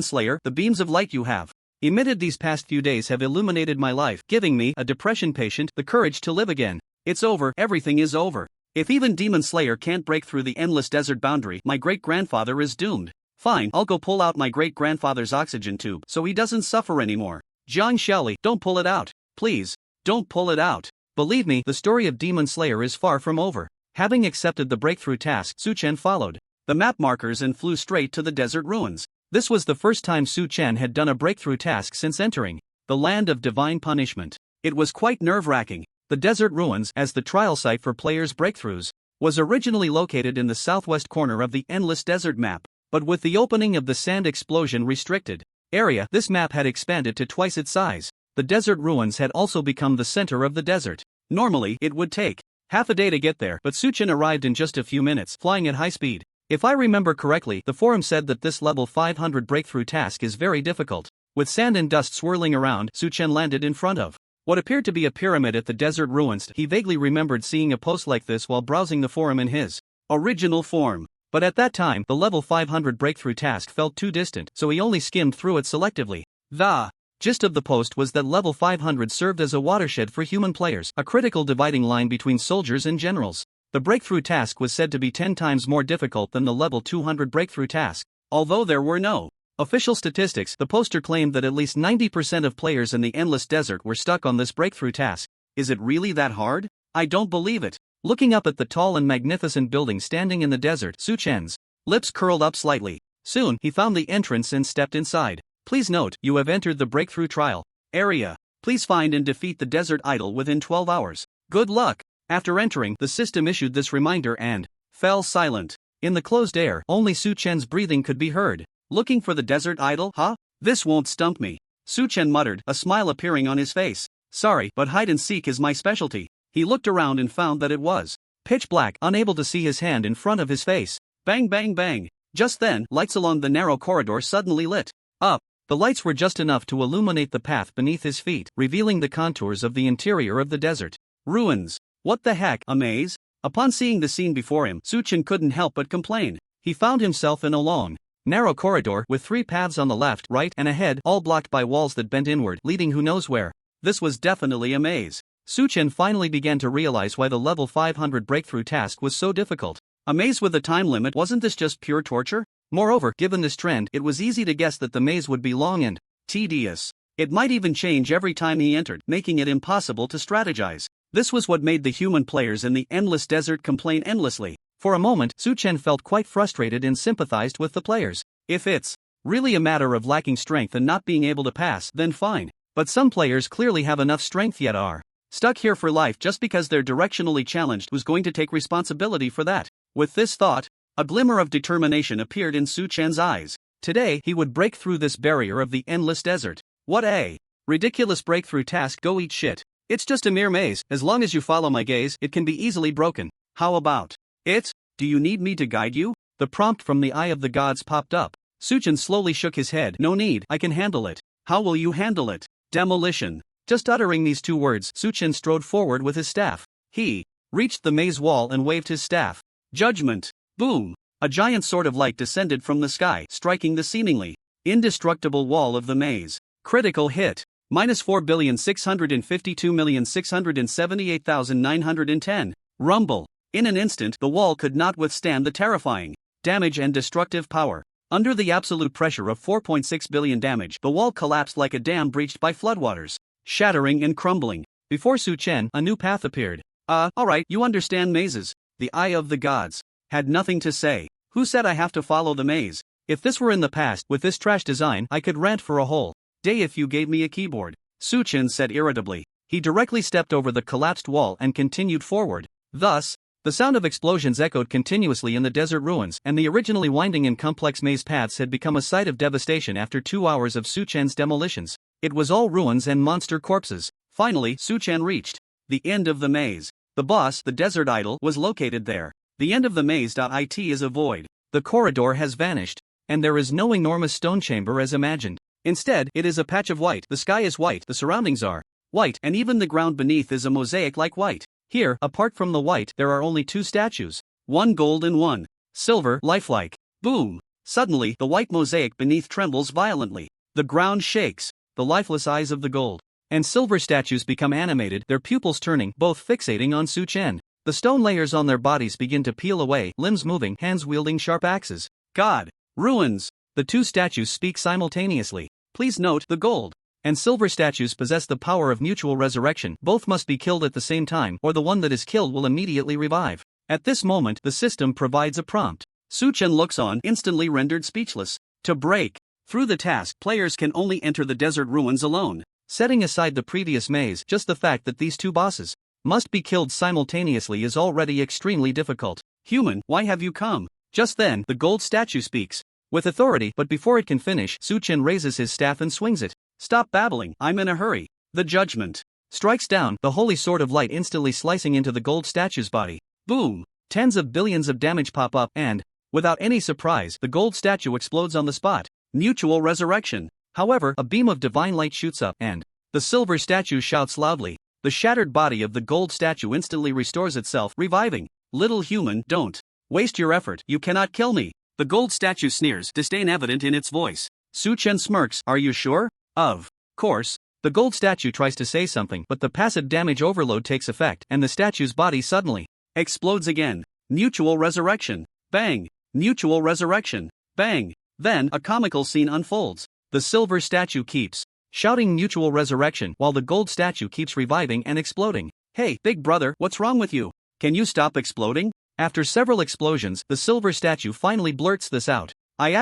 Slayer. The beams of light you have emitted these past few days have illuminated my life, giving me, a depression patient, the courage to live again. It's over, everything is over. If even Demon Slayer can't break through the Endless Desert boundary, my great-grandfather is doomed. Fine, I'll go pull out my great-grandfather's oxygen tube so he doesn't suffer anymore. Jiang Shaoli, don't pull it out. Please, don't pull it out. Believe me, the story of Demon Slayer is far from over. Having accepted the breakthrough task, Su-chen followed the map markers and flew straight to the desert ruins. This was the first time Su-chen had done a breakthrough task since entering the Land of Divine Punishment. It was quite nerve-wracking. The desert ruins, as the trial site for players' breakthroughs, was originally located in the southwest corner of the Endless Desert map, but with the opening of the sand explosion restricted area, this map had expanded to twice its size. The desert ruins had also become the center of the desert. Normally, it would take half a day to get there, but Su-chen arrived in just a few minutes, flying at high speed. If I remember correctly, the forum said that this level 500 breakthrough task is very difficult. With sand and dust swirling around, Su-chen landed in front of what appeared to be a pyramid at the desert ruins. He vaguely remembered seeing a post like this while browsing the forum in his original form. But at that time, the level 500 breakthrough task felt too distant, so he only skimmed through it selectively. The gist of the post was that level 500 served as a watershed for human players, a critical dividing line between soldiers and generals. The breakthrough task was said to be 10 times more difficult than the level 200 breakthrough task. Although there were no official statistics, the poster claimed that at least 90% of players in the Endless Desert were stuck on this breakthrough task. Is it really that hard? I don't believe it. Looking up at the tall and magnificent building standing in the desert, Su-chen's lips curled up slightly. Soon, he found the entrance and stepped inside. Please note, you have entered the breakthrough trial area. Please find and defeat the desert idol within 12 hours. Good luck. After entering, the system issued this reminder and fell silent. In the closed air, only Su-chen's breathing could be heard. Looking for the desert idol, huh? This won't stump me. Su-chen muttered, a smile appearing on his face. Sorry, but hide and seek is my specialty. He looked around and found that it was pitch black, unable to see his hand in front of his face. Bang bang bang. Just then, lights along the narrow corridor suddenly lit up. The lights were just enough to illuminate the path beneath his feet, revealing the contours of the interior of the desert ruins. What the heck, a maze? Upon seeing the scene before him, Su-chen couldn't help but complain. He found himself in a long, narrow corridor with 3 paths on the left, right, and ahead, all blocked by walls that bent inward, leading who knows where. This was definitely a maze. Su-chen finally began to realize why the level 500 breakthrough task was so difficult. A maze with a time limit, wasn't this just pure torture? Moreover, given this trend, it was easy to guess that the maze would be long and tedious. It might even change every time he entered, making it impossible to strategize. This was what made the human players in the Endless Desert complain endlessly. For a moment, Su-chen felt quite frustrated and sympathized with the players. If it's really a matter of lacking strength and not being able to pass, then fine. But some players clearly have enough strength yet are stuck here for life just because they're directionally challenged. Who's going to take responsibility for that? With this thought, a glimmer of determination appeared in Su-chen's eyes. Today, he would break through this barrier of the Endless Desert. What a ridiculous breakthrough task. Go eat shit. It's just a mere maze. As long as you follow my gaze, it can be easily broken. How about it? Do you need me to guide you? The prompt from the Eye of the Gods popped up. Su-chen slowly shook his head. No need, I can handle it. How will you handle it? Demolition. Just uttering these 2 words, Su-chen strode forward with his staff. He reached the maze wall and waved his staff. Judgment! Boom! A giant sword of light descended from the sky, striking the seemingly indestructible wall of the maze. Critical hit. -4,652,678,910. Rumble. In an instant, the wall could not withstand the terrifying damage and destructive power. Under the absolute pressure of 4.6 billion damage, the wall collapsed like a dam breached by floodwaters, shattering and crumbling. Before Su Chen, a new path appeared. Alright, you understand mazes. The eye of the gods. Had nothing to say. Who said I have to follow the maze? If this were in the past, with this trash design, I could rant for a whole day if you gave me a keyboard. Su Chen said irritably. He directly stepped over the collapsed wall and continued forward. Thus, the sound of explosions echoed continuously in the desert ruins, and the originally winding and complex maze paths had become a sight of devastation after 2 hours of Su Chen's demolitions. It was all ruins and monster corpses. Finally, Su Chen reached the end of the maze. The boss, the desert idol, was located there. The end of the maze. It is a void. The corridor has vanished, and there is no enormous stone chamber as imagined. Instead, it is a patch of white. The sky is white, the surroundings are white, and even the ground beneath is a mosaic like white. Here, apart from the white, there are only 2 statues. One gold and one silver, lifelike. Boom! Suddenly, the white mosaic beneath trembles violently. The ground shakes. The lifeless eyes of the gold and silver statues become animated, their pupils turning, both fixating on Su Chen. The stone layers on their bodies begin to peel away, limbs moving, hands wielding sharp axes. God! Ruins! The 2 statues speak simultaneously. Please note, the gold and silver statues possess the power of mutual resurrection. Both must be killed at the same time, or the one that is killed will immediately revive. At this moment, the system provides a prompt. Su Chen looks on, instantly rendered speechless. To break through the task, players can only enter the desert ruins alone. Setting aside the previous maze, just the fact that these 2 bosses must be killed simultaneously is already extremely difficult. Human, why have you come? Just then, the gold statue speaks with authority, but before it can finish, Su Chen raises his staff and swings it. Stop babbling, I'm in a hurry. The judgment strikes down, the holy sword of light instantly slicing into the gold statue's body. Boom! Tens of billions of damage pop up, and, without any surprise, the gold statue explodes on the spot. Mutual resurrection. However, a beam of divine light shoots up, and the silver statue shouts loudly. The shattered body of the gold statue instantly restores itself, reviving. Little human, don't waste your effort, you cannot kill me. The gold statue sneers, disdain evident in its voice. Su Chen smirks, are you sure? Of course. The gold statue tries to say something, but the passive damage overload takes effect, and the statue's body suddenly explodes again. Mutual resurrection. Bang! Mutual resurrection. Bang! Then, a comical scene unfolds. The silver statue keeps shouting mutual resurrection while the gold statue keeps reviving and exploding. Hey, big brother, what's wrong with you? Can you stop exploding? After several explosions, the silver statue finally blurts this out. The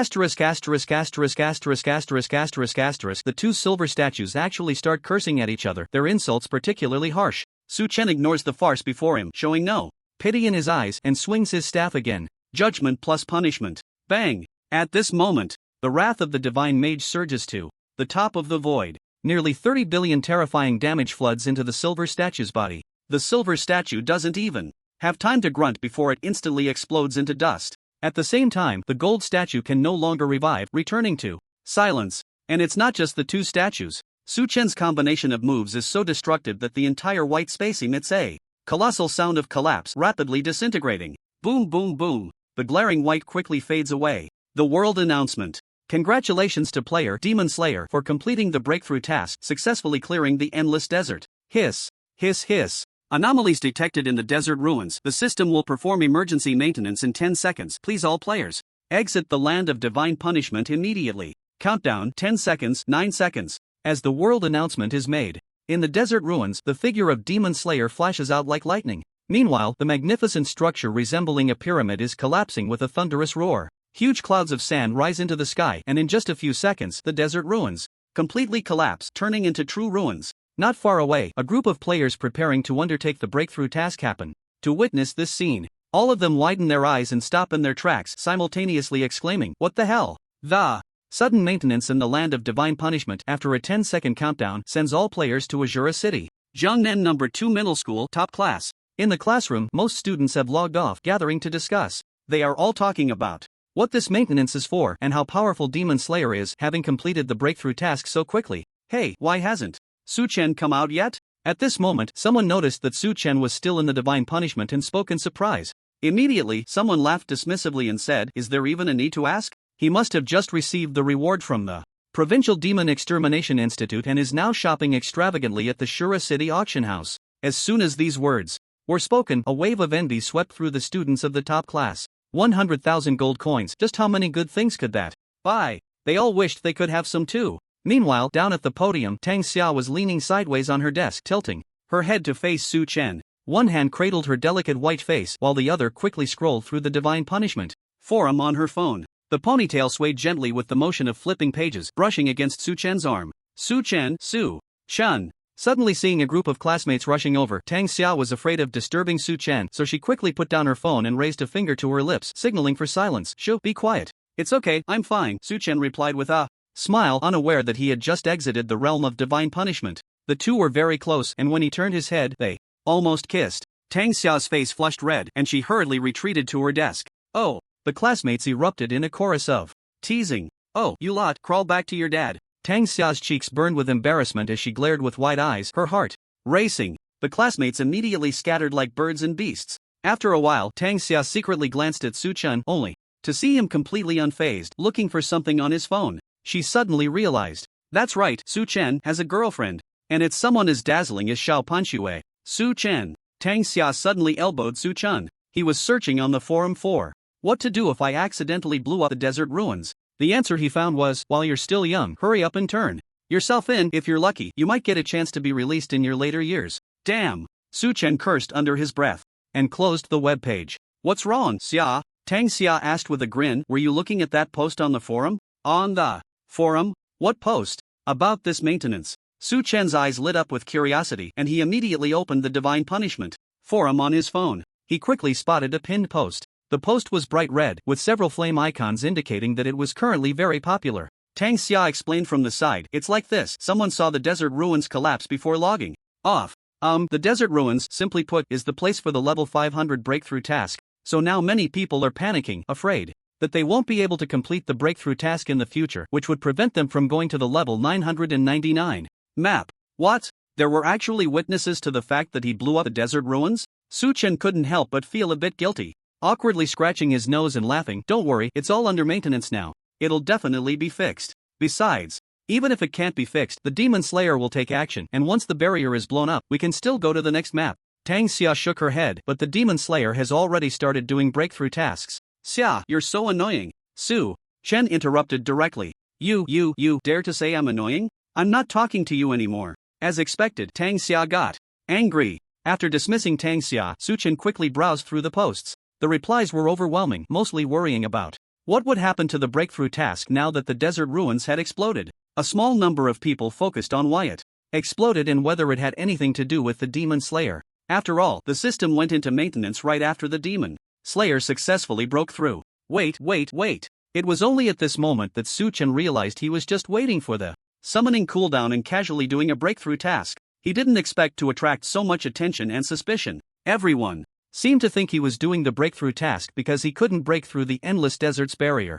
2 silver statues actually start cursing at each other, their insults particularly harsh. Su Chen ignores the farce before him, showing no pity in his eyes, and swings his staff again. Judgment plus punishment. Bang! At this moment, the wrath of the divine mage surges to the top of the void. Nearly 30 billion terrifying damage floods into the silver statue's body. The silver statue doesn't even have time to grunt before it instantly explodes into dust. At the same time, the gold statue can no longer revive, returning to silence. And it's not just the 2 statues. Su Chen's combination of moves is so destructive that the entire white space emits a colossal sound of collapse, rapidly disintegrating. Boom boom boom. The glaring white quickly fades away. The world announcement. Congratulations to player Demon Slayer for completing the breakthrough task, successfully clearing the endless desert. Hiss. Hiss hiss. Anomalies detected in the desert ruins. The system will perform emergency maintenance in 10 seconds. Please all players exit the land of divine punishment immediately. Countdown 10 seconds, 9 seconds. As the world announcement is made. In the desert ruins, the figure of Demon Slayer flashes out like lightning. Meanwhile, the magnificent structure resembling a pyramid is collapsing with a thunderous roar. Huge clouds of sand rise into the sky, and in just a few seconds, the desert ruins completely collapse, turning into true ruins. Not far away, a group of players preparing to undertake the breakthrough task happen. To witness this scene, all of them widen their eyes and stop in their tracks, simultaneously exclaiming, "What the hell?" The sudden maintenance in the land of divine punishment after a 10-second countdown sends all players to Azura City. Jiangnan No. 2 Middle School, top class. In the classroom, most students have logged off, gathering to discuss. They are all talking about what this maintenance is for and how powerful Demon Slayer is, having completed the breakthrough task so quickly. Hey, why hasn't Su Chen come out yet? At this moment, someone noticed that Su Chen was still in the divine punishment and spoke in surprise. Immediately, someone laughed dismissively and said, "Is there even a need to ask? He must have just received the reward from the Provincial Demon Extermination Institute and is now shopping extravagantly at the Shura City auction house." As soon as these words were spoken, a wave of envy swept through the students of the top class. 100,000 gold coins, just how many good things could that buy? They all wished they could have some too. Meanwhile, down at the podium, Tang Xia was leaning sideways on her desk, tilting her head to face Su Chen. One hand cradled her delicate white face while the other quickly scrolled through the divine punishment forum on her phone. The ponytail swayed gently with the motion of flipping pages, brushing against Su Chen's arm. Su Chen, Su Chen. Suddenly seeing a group of classmates rushing over, Tang Xia was afraid of disturbing Su Chen, so she quickly put down her phone and raised a finger to her lips, signaling for silence. "Shoo, be quiet." "It's okay, I'm fine," Su Chen replied with a smile, unaware that he had just exited the realm of divine punishment. The two were very close, and when he turned his head, they almost kissed. Tang Xia's face flushed red, and she hurriedly retreated to her desk. "Oh!" The classmates erupted in a chorus of teasing. "Oh, you lot, crawl back to your dad." Tang Xia's cheeks burned with embarrassment as she glared with wide eyes, her heart racing. The classmates immediately scattered like birds and beasts. After a while, Tang Xia secretly glanced at Su Chen, only to see him completely unfazed, looking for something on his phone. She suddenly realized, that's right, Su Chen has a girlfriend, and it's someone as dazzling as Xiao Panxue. Su Chen. Tang Xia suddenly elbowed Su Chen. He was searching on the forum for what to do if I accidentally blew up the desert ruins. The answer he found was, while you're still young, hurry up and turn yourself in. If you're lucky, you might get a chance to be released in your later years. Damn! Su Chen cursed under his breath and closed the web page. What's wrong, Xia? Tang Xia asked with a grin. Were you looking at that post on the forum? On the forum? What post? About this maintenance. Su Chen's eyes lit up with curiosity, and he immediately opened the divine punishment forum on his phone. He quickly spotted a pinned post. The post was bright red, with several flame icons indicating that it was currently very popular. Tang Xia explained from the side, "It's like this. Someone saw the desert ruins collapse before logging off. The desert ruins, simply put, is the place for the level 500 breakthrough task. So now many people are panicking, afraid that they won't be able to complete the breakthrough task in the future, which would prevent them from going to the level 999 map." What? There were actually witnesses to the fact that he blew up the desert ruins? Su Chen couldn't help but feel a bit guilty. Awkwardly scratching his nose and laughing, "Don't worry, it's all under maintenance now. It'll definitely be fixed. Besides, even if it can't be fixed, the Demon Slayer will take action, and once the barrier is blown up, we can still go to the next map." Tang Xia shook her head, "But the Demon Slayer has already started doing breakthrough tasks." "Xia, you're so annoying." Su Chen interrupted directly. You dare to say I'm annoying? I'm not talking to you anymore." As expected, Tang Xia got angry. After dismissing Tang Xia, Su Chen quickly browsed through the posts. The replies were overwhelming, mostly worrying about what would happen to the breakthrough task now that the desert ruins had exploded. A small number of people focused on why it exploded and whether it had anything to do with the Demon Slayer. After all, the system went into maintenance right after the Demon Slayer successfully broke through. Wait. It was only at this moment that Su Chen realized he was just waiting for the summoning cooldown and casually doing a breakthrough task. He didn't expect to attract so much attention and suspicion. Everyone seemed to think he was doing the breakthrough task because he couldn't break through the endless desert's barrier.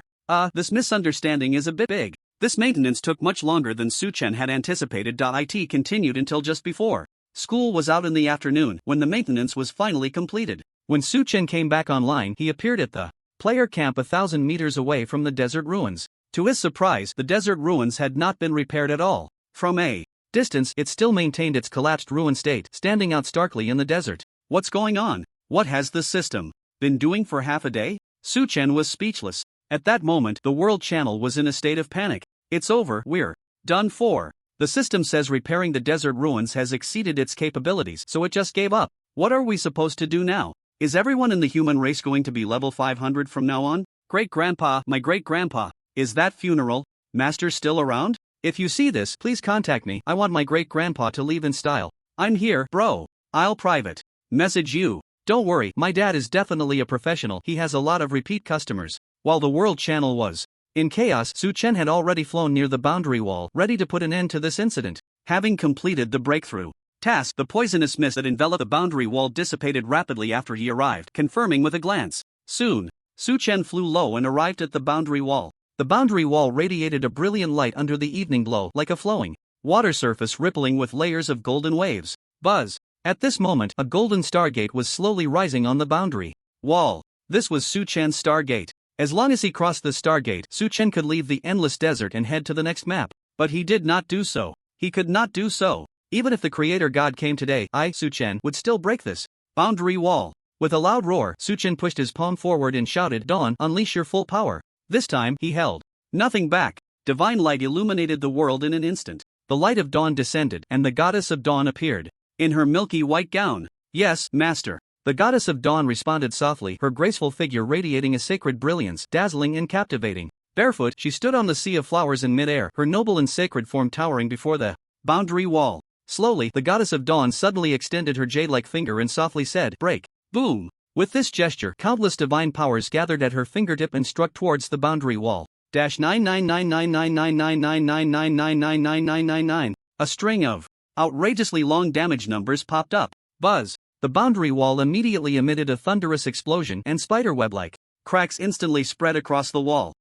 This misunderstanding is a bit big. This maintenance took much longer than Su Chen had anticipated. It continued until just before school was out in the afternoon, when the maintenance was finally completed. When Su Chen came back online, he appeared at the player camp 1,000 meters away from the desert ruins. To his surprise, the desert ruins had not been repaired at all. From a distance, it still maintained its collapsed ruin state, standing out starkly in the desert. What's going on? What has the system been doing for half a day? Su Chen was speechless. At that moment, the World Channel was in a state of panic. It's over, we're done for. The system says repairing the desert ruins has exceeded its capabilities, so it just gave up. What are we supposed to do now? Is everyone in the human race going to be level 500 from now on? Great-grandpa, my great-grandpa, is that funeral master still around? If you see this, please contact me. I want my great-grandpa to leave in style. I'm here, bro. I'll private message you. Don't worry, my dad is definitely a professional. He has a lot of repeat customers. While the World Channel was in chaos, Su Chen had already flown near the boundary wall, ready to put an end to this incident. Having completed the breakthrough task, the poisonous mist that enveloped the boundary wall dissipated rapidly after he arrived, confirming with a glance. Soon, Su Chen flew low and arrived at the boundary wall. The boundary wall radiated a brilliant light under the evening glow, like a flowing water surface rippling with layers of golden waves. Buzz. At this moment, a golden stargate was slowly rising on the boundary wall. This was Su-chan's stargate. As long as he crossed the stargate, Su-chan could leave the endless desert and head to the next map. But he did not do so. He could not do so. Even if the creator god came today, Su-chan, would still break this boundary wall. With a loud roar, Su-chan pushed his palm forward and shouted, "Dawn, unleash your full power." This time, he held nothing back. Divine light illuminated the world in an instant. The light of dawn descended, and the goddess of dawn appeared. In her milky white gown. "Yes, master." The goddess of dawn responded softly, her graceful figure radiating a sacred brilliance, dazzling and captivating. Barefoot, she stood on the sea of flowers in midair, her noble and sacred form towering before the boundary wall. Slowly, the goddess of dawn suddenly extended her jade-like finger and softly said, "Break." Boom! With this gesture, countless divine powers gathered at her fingertip and struck towards the boundary wall. -99999999999999999. A string of outrageously long damage numbers popped up. Buzz! The boundary wall immediately emitted a thunderous explosion and spiderweb-like cracks instantly spread across the wall.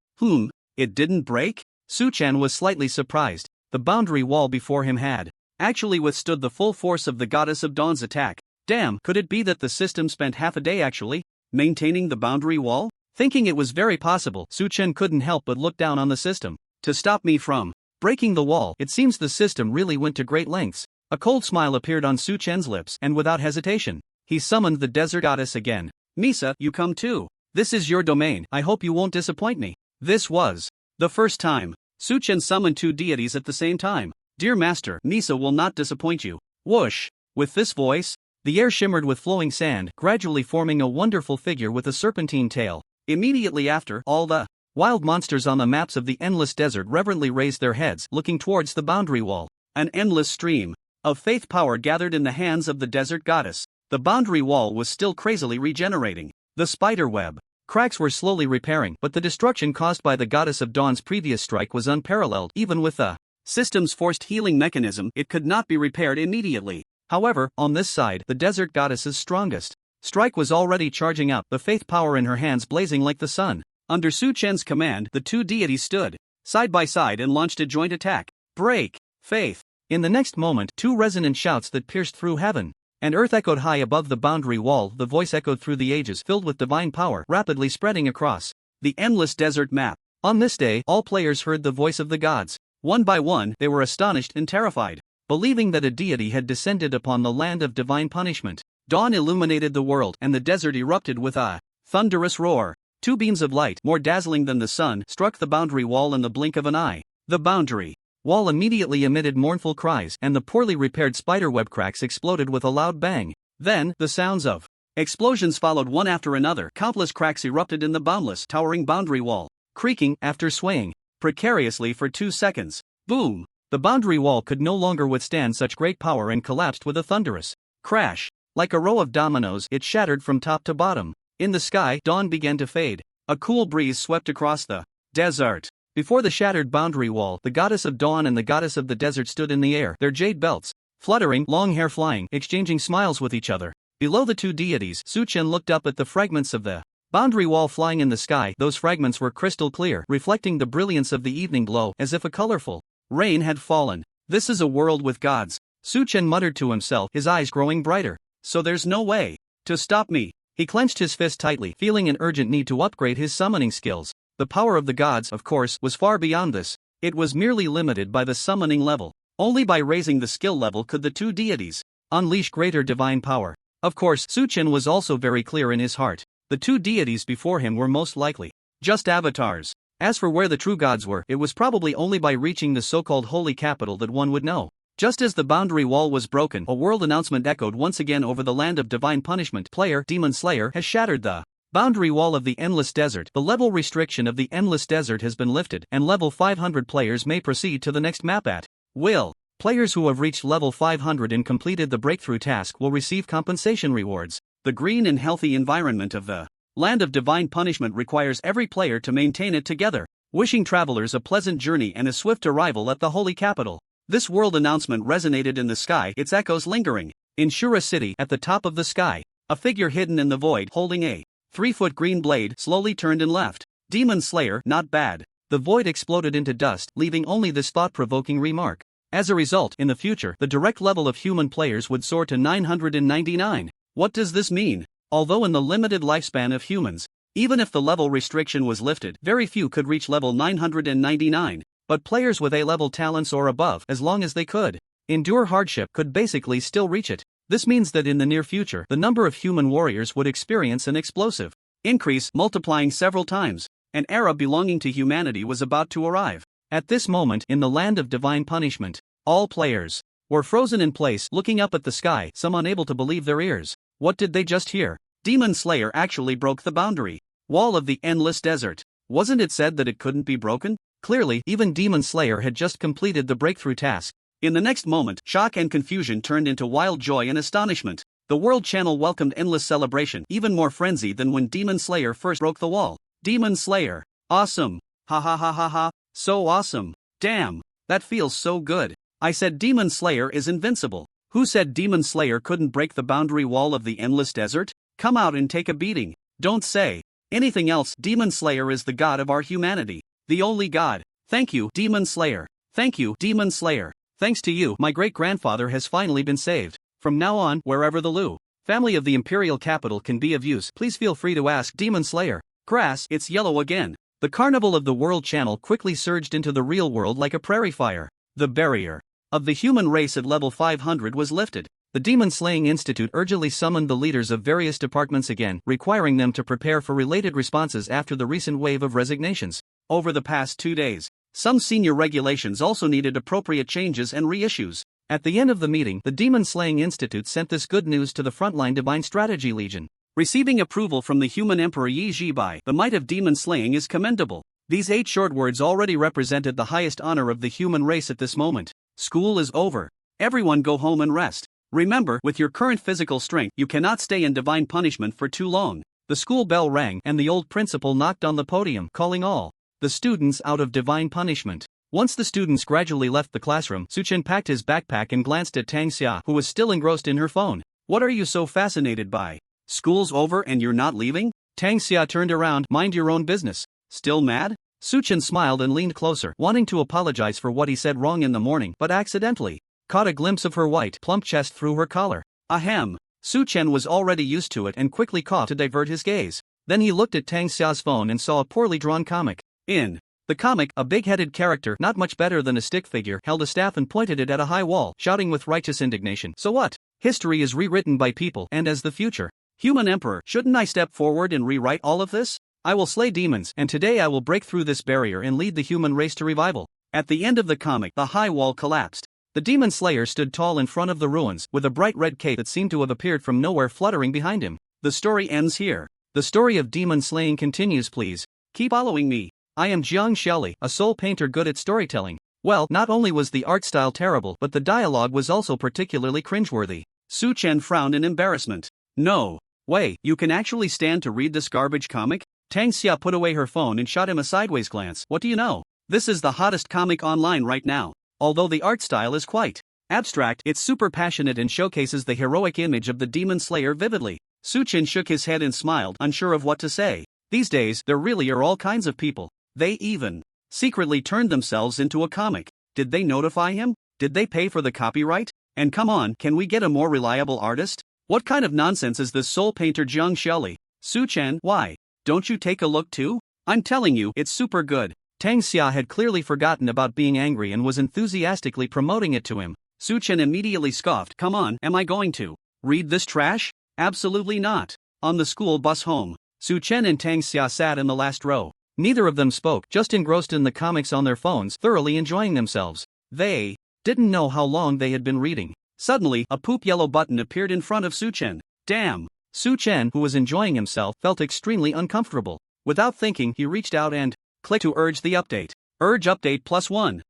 It didn't break? Su-chan was slightly surprised. The boundary wall before him had actually withstood the full force of the goddess of dawn's attack. Damn, could it be that the system spent half a day actually maintaining the boundary wall? Thinking it was very possible, Su-chan couldn't help but look down on the system. To stop me from breaking the wall, it seems the system really went to great lengths. A cold smile appeared on Su-chan's lips, and without hesitation, he summoned the desert goddess again. "Misa, you come too. This is your domain, I hope you won't disappoint me." This was the first time Su-chan summoned two deities at the same time. "Dear master, Misa will not disappoint you." Whoosh! With this voice, the air shimmered with flowing sand, gradually forming a wonderful figure with a serpentine tail. Immediately after, all the wild monsters on the maps of the endless desert reverently raised their heads, looking towards the boundary wall. An endless stream of faith power gathered in the hands of the desert goddess. The boundary wall was still crazily regenerating. The spider web cracks were slowly repairing, but the destruction caused by the goddess of dawn's previous strike was unparalleled. Even with the system's forced healing mechanism, it could not be repaired immediately. However, on this side, the desert goddess's strongest strike was already charging up, the faith power in her hands blazing like the sun. Under Su-chan's command, the two deities stood side by side and launched a joint attack. Break! Faith! In the next moment, two resonant shouts that pierced through heaven and earth echoed high above the boundary wall. The voice echoed through the ages, filled with divine power, rapidly spreading across the endless desert map. On this day, all players heard the voice of the gods. One by one, they were astonished and terrified, believing that a deity had descended upon the land of divine punishment. Dawn illuminated the world, and the desert erupted with a thunderous roar. Two beams of light, more dazzling than the sun, struck the boundary wall in the blink of an eye. The boundary wall immediately emitted mournful cries, and the poorly repaired spiderweb cracks exploded with a loud bang. Then, the sounds of explosions followed one after another. Countless cracks erupted in the boundless, towering boundary wall, creaking after swaying precariously for 2 seconds. Boom! The boundary wall could no longer withstand such great power and collapsed with a thunderous crash. Like a row of dominoes, it shattered from top to bottom. In the sky, dawn began to fade. A cool breeze swept across the desert. Before the shattered boundary wall, the goddess of dawn and the goddess of the desert stood in the air, their jade belts fluttering, long hair flying, exchanging smiles with each other. Below the two deities, Su-chan looked up at the fragments of the boundary wall flying in the sky. Those fragments were crystal clear, reflecting the brilliance of the evening glow, as if a colorful rain had fallen. This is a world with gods, Su-chan muttered to himself, his eyes growing brighter. So there's no way to stop me. He clenched his fist tightly, feeling an urgent need to upgrade his summoning skills. The power of the gods, of course, was far beyond this. It was merely limited by the summoning level. Only by raising the skill level could the two deities unleash greater divine power. Of course, Su-chan was also very clear in his heart. The two deities before him were most likely just avatars. As for where the true gods were, it was probably only by reaching the so-called holy capital that one would know. Just as the boundary wall was broken, a world announcement echoed once again over the land of divine punishment. Player Demon Slayer has shattered the boundary wall of the endless desert. The level restriction of the endless desert has been lifted, and level 500 players may proceed to the next map at will. Players who have reached level 500 and completed the breakthrough task will receive compensation rewards. The green and healthy environment of the land of divine punishment requires every player to maintain it together, wishing travelers a pleasant journey and a swift arrival at the holy capital. This world announcement resonated in the sky, its echoes lingering. In Shura City, at the top of the sky, a figure hidden in the void holding a 3-foot green blade slowly turned and left. Demon Slayer, not bad. The void exploded into dust, leaving only this thought-provoking remark. As a result, in the future, the direct level of human players would soar to 999. What does this mean? Although in the limited lifespan of humans, even if the level restriction was lifted, very few could reach level 999, but players with A-level talents or above, as long as they could endure hardship, could basically still reach it. This means that in the near future, the number of human warriors would experience an explosive increase, multiplying several times. An era belonging to humanity was about to arrive. At this moment, in the land of divine punishment, all players were frozen in place, looking up at the sky, some unable to believe their ears. What did they just hear? Demon Slayer actually broke the boundary wall of the endless desert. Wasn't it said that it couldn't be broken? Clearly, even Demon Slayer had just completed the breakthrough task. In the next moment, shock and confusion turned into wild joy and astonishment. The World Channel welcomed endless celebration, even more frenzy than when Demon Slayer first broke the wall. Demon Slayer. Awesome. Ha ha ha ha ha. So awesome. Damn. That feels so good. I said Demon Slayer is invincible. Who said Demon Slayer couldn't break the boundary wall of the endless desert? Come out and take a beating. Don't say anything else. Demon Slayer is the god of our humanity. The only god. Thank you, Demon Slayer. Thank you, Demon Slayer. Thanks to you, my great-grandfather has finally been saved. From now on, wherever the Lu family of the imperial capital can be of use, please feel free to ask Demon Slayer. Grass, it's yellow again. The carnival of the World Channel quickly surged into the real world like a prairie fire. The barrier of the human race at level 500 was lifted. The Demon Slaying Institute urgently summoned the leaders of various departments again, requiring them to prepare for related responses after the recent wave of resignations. Over the past 2 days, some senior regulations also needed appropriate changes and reissues. At the end of the meeting, the Demon Slaying Institute sent this good news to the frontline Divine Strategy Legion. Receiving approval from the human emperor Yi Jibai, the might of demon slaying is commendable. These 8 short words already represented the highest honor of the human race at this moment. School is over. Everyone go home and rest. Remember, with your current physical strength, you cannot stay in divine punishment for too long. The school bell rang and the old principal knocked on the podium, calling all the students out of divine punishment. Once the students gradually left the classroom, Suchen packed his backpack and glanced at Tang Xia, who was still engrossed in her phone. What are you so fascinated by? School's over and you're not leaving? Tang Xia turned around. Mind your own business. Still mad? Suchen smiled and leaned closer, wanting to apologize for what he said wrong in the morning, but accidentally caught a glimpse of her white, plump chest through her collar. Ahem. Suchen was already used to it and quickly coughed to divert his gaze. Then he looked at Tang Xia's phone and saw a poorly drawn comic. In the comic, a big-headed character, not much better than a stick figure, held a staff and pointed it at a high wall, shouting with righteous indignation. So what? History is rewritten by people, and as the future human emperor, shouldn't I step forward and rewrite all of this? I will slay demons, and today I will break through this barrier and lead the human race to revival. At the end of the comic, the high wall collapsed. The demon slayer stood tall in front of the ruins, with a bright red cape that seemed to have appeared from nowhere fluttering behind him. The story ends here. The story of demon slaying continues. Please keep following me. I am Jiang Shelley, a soul painter good at storytelling. Well, not only was the art style terrible, but the dialogue was also particularly cringeworthy. Su Chen frowned in embarrassment. No way, you can actually stand to read this garbage comic? Tang Xia put away her phone and shot him a sideways glance. What do you know? This is the hottest comic online right now. Although the art style is quite abstract, it's super passionate and showcases the heroic image of the demon slayer vividly. Su Chen shook his head and smiled, unsure of what to say. These days, there really are all kinds of people. They even secretly turned themselves into a comic. Did they notify him? Did they pay for the copyright? And come on, can we get a more reliable artist? What kind of nonsense is this soul painter Jiang Shelley? Su Chen, why? Don't you take a look too? I'm telling you, it's super good. Tang Xia had clearly forgotten about being angry and was enthusiastically promoting it to him. Su Chen immediately scoffed. Come on, am I going to read this trash? Absolutely not. On the school bus home, Su Chen and Tang Xia sat in the last row. Neither of them spoke, just engrossed in the comics on their phones, thoroughly enjoying themselves. They didn't know how long they had been reading. Suddenly, a poop yellow button appeared in front of Su Chen. Damn! Su Chen, who was enjoying himself, felt extremely uncomfortable. Without thinking, he reached out and clicked to urge the update. Urge update +1.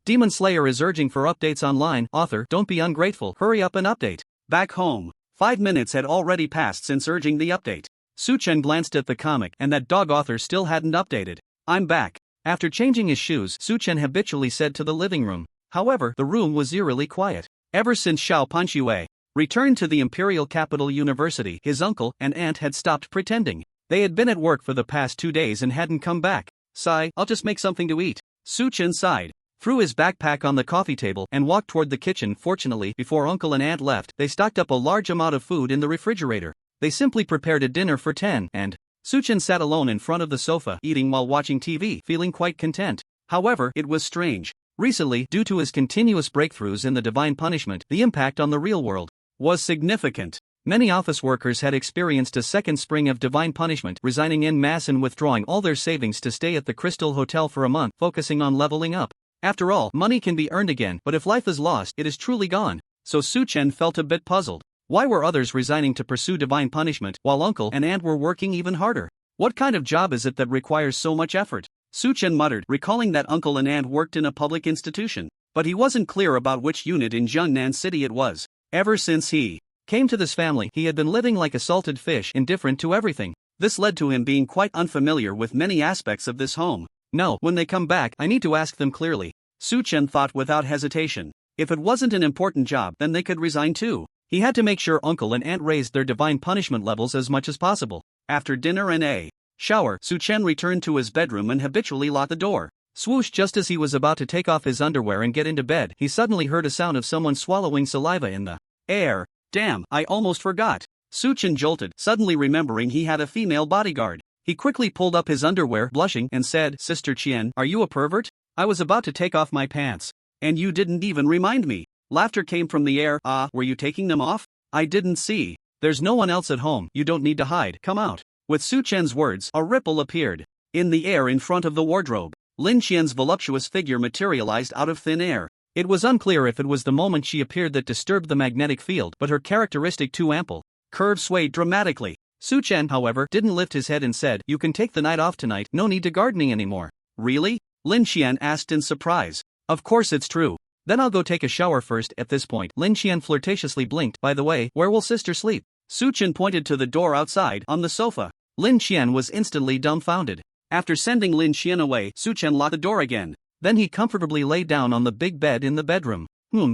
Demon Slayer is urging for updates online. Author, don't be ungrateful. Hurry up and update. Back home. 5 minutes had already passed since urging the update. Su Chen glanced at the comic, and that dog author still hadn't updated. I'm back. After changing his shoes, Su Chen habitually said to the living room. However, the room was eerily quiet. Ever since Xiao Panxue returned to the imperial capital university, his uncle and aunt had stopped pretending. They had been at work for the past 2 days and hadn't come back. Sigh, I'll just make something to eat. Su Chen sighed. threw his backpack on the coffee table and walked toward the kitchen. Fortunately, before uncle and aunt left, they stocked up a large amount of food in the refrigerator. They simply prepared a dinner for 10, and Suchin sat alone in front of the sofa, eating while watching TV, feeling quite content. However, it was strange. Recently, due to his continuous breakthroughs in the divine punishment, the impact on the real world was significant. Many office workers had experienced a second spring of divine punishment, resigning en masse and withdrawing all their savings to stay at the Crystal Hotel for a month, focusing on leveling up. After all, money can be earned again, but if life is lost, it is truly gone. So Suchen felt a bit puzzled. Why were others resigning to pursue divine punishment, while uncle and aunt were working even harder? What kind of job is it that requires so much effort? Suchen muttered, recalling that uncle and aunt worked in a public institution. But he wasn't clear about which unit in Jiangnan City it was. Ever since he came to this family, he had been living like a salted fish, indifferent to everything. This led to him being quite unfamiliar with many aspects of this home. No, when they come back, I need to ask them clearly. Suchen thought without hesitation. If it wasn't an important job, then they could resign too. He had to make sure uncle and aunt raised their divine punishment levels as much as possible. After dinner and a shower, Suchen returned to his bedroom and habitually locked the door. Swoosh! Just as he was about to take off his underwear and get into bed, he suddenly heard a sound of someone swallowing saliva in the air. Damn, I almost forgot. Suchen jolted, suddenly remembering he had a female bodyguard. He quickly pulled up his underwear, blushing, and said, Sister Qian, are you a pervert? I was about to take off my pants. And you didn't even remind me. Laughter came from the air. Ah, were you taking them off? I didn't see. There's no one else at home, you don't need to hide, come out. With Suchen's words, a ripple appeared in the air in front of the wardrobe. Lin Qian's voluptuous figure materialized out of thin air. It was unclear if it was the moment she appeared that disturbed the magnetic field, but her characteristic too ample curve swayed dramatically. Suchen, however, didn't lift his head and said, You can take the night off tonight, no need to gardening anymore. Really? Lin Qian asked in surprise. Of course it's true. Then I'll go take a shower first. At this point, Lin Qian flirtatiously blinked. By the way, where will sister sleep? Suchen pointed to the door outside, on the sofa. Lin Qian was instantly dumbfounded. After sending Lin Qian away, Suchen locked the door again. Then he comfortably lay down on the big bed in the bedroom.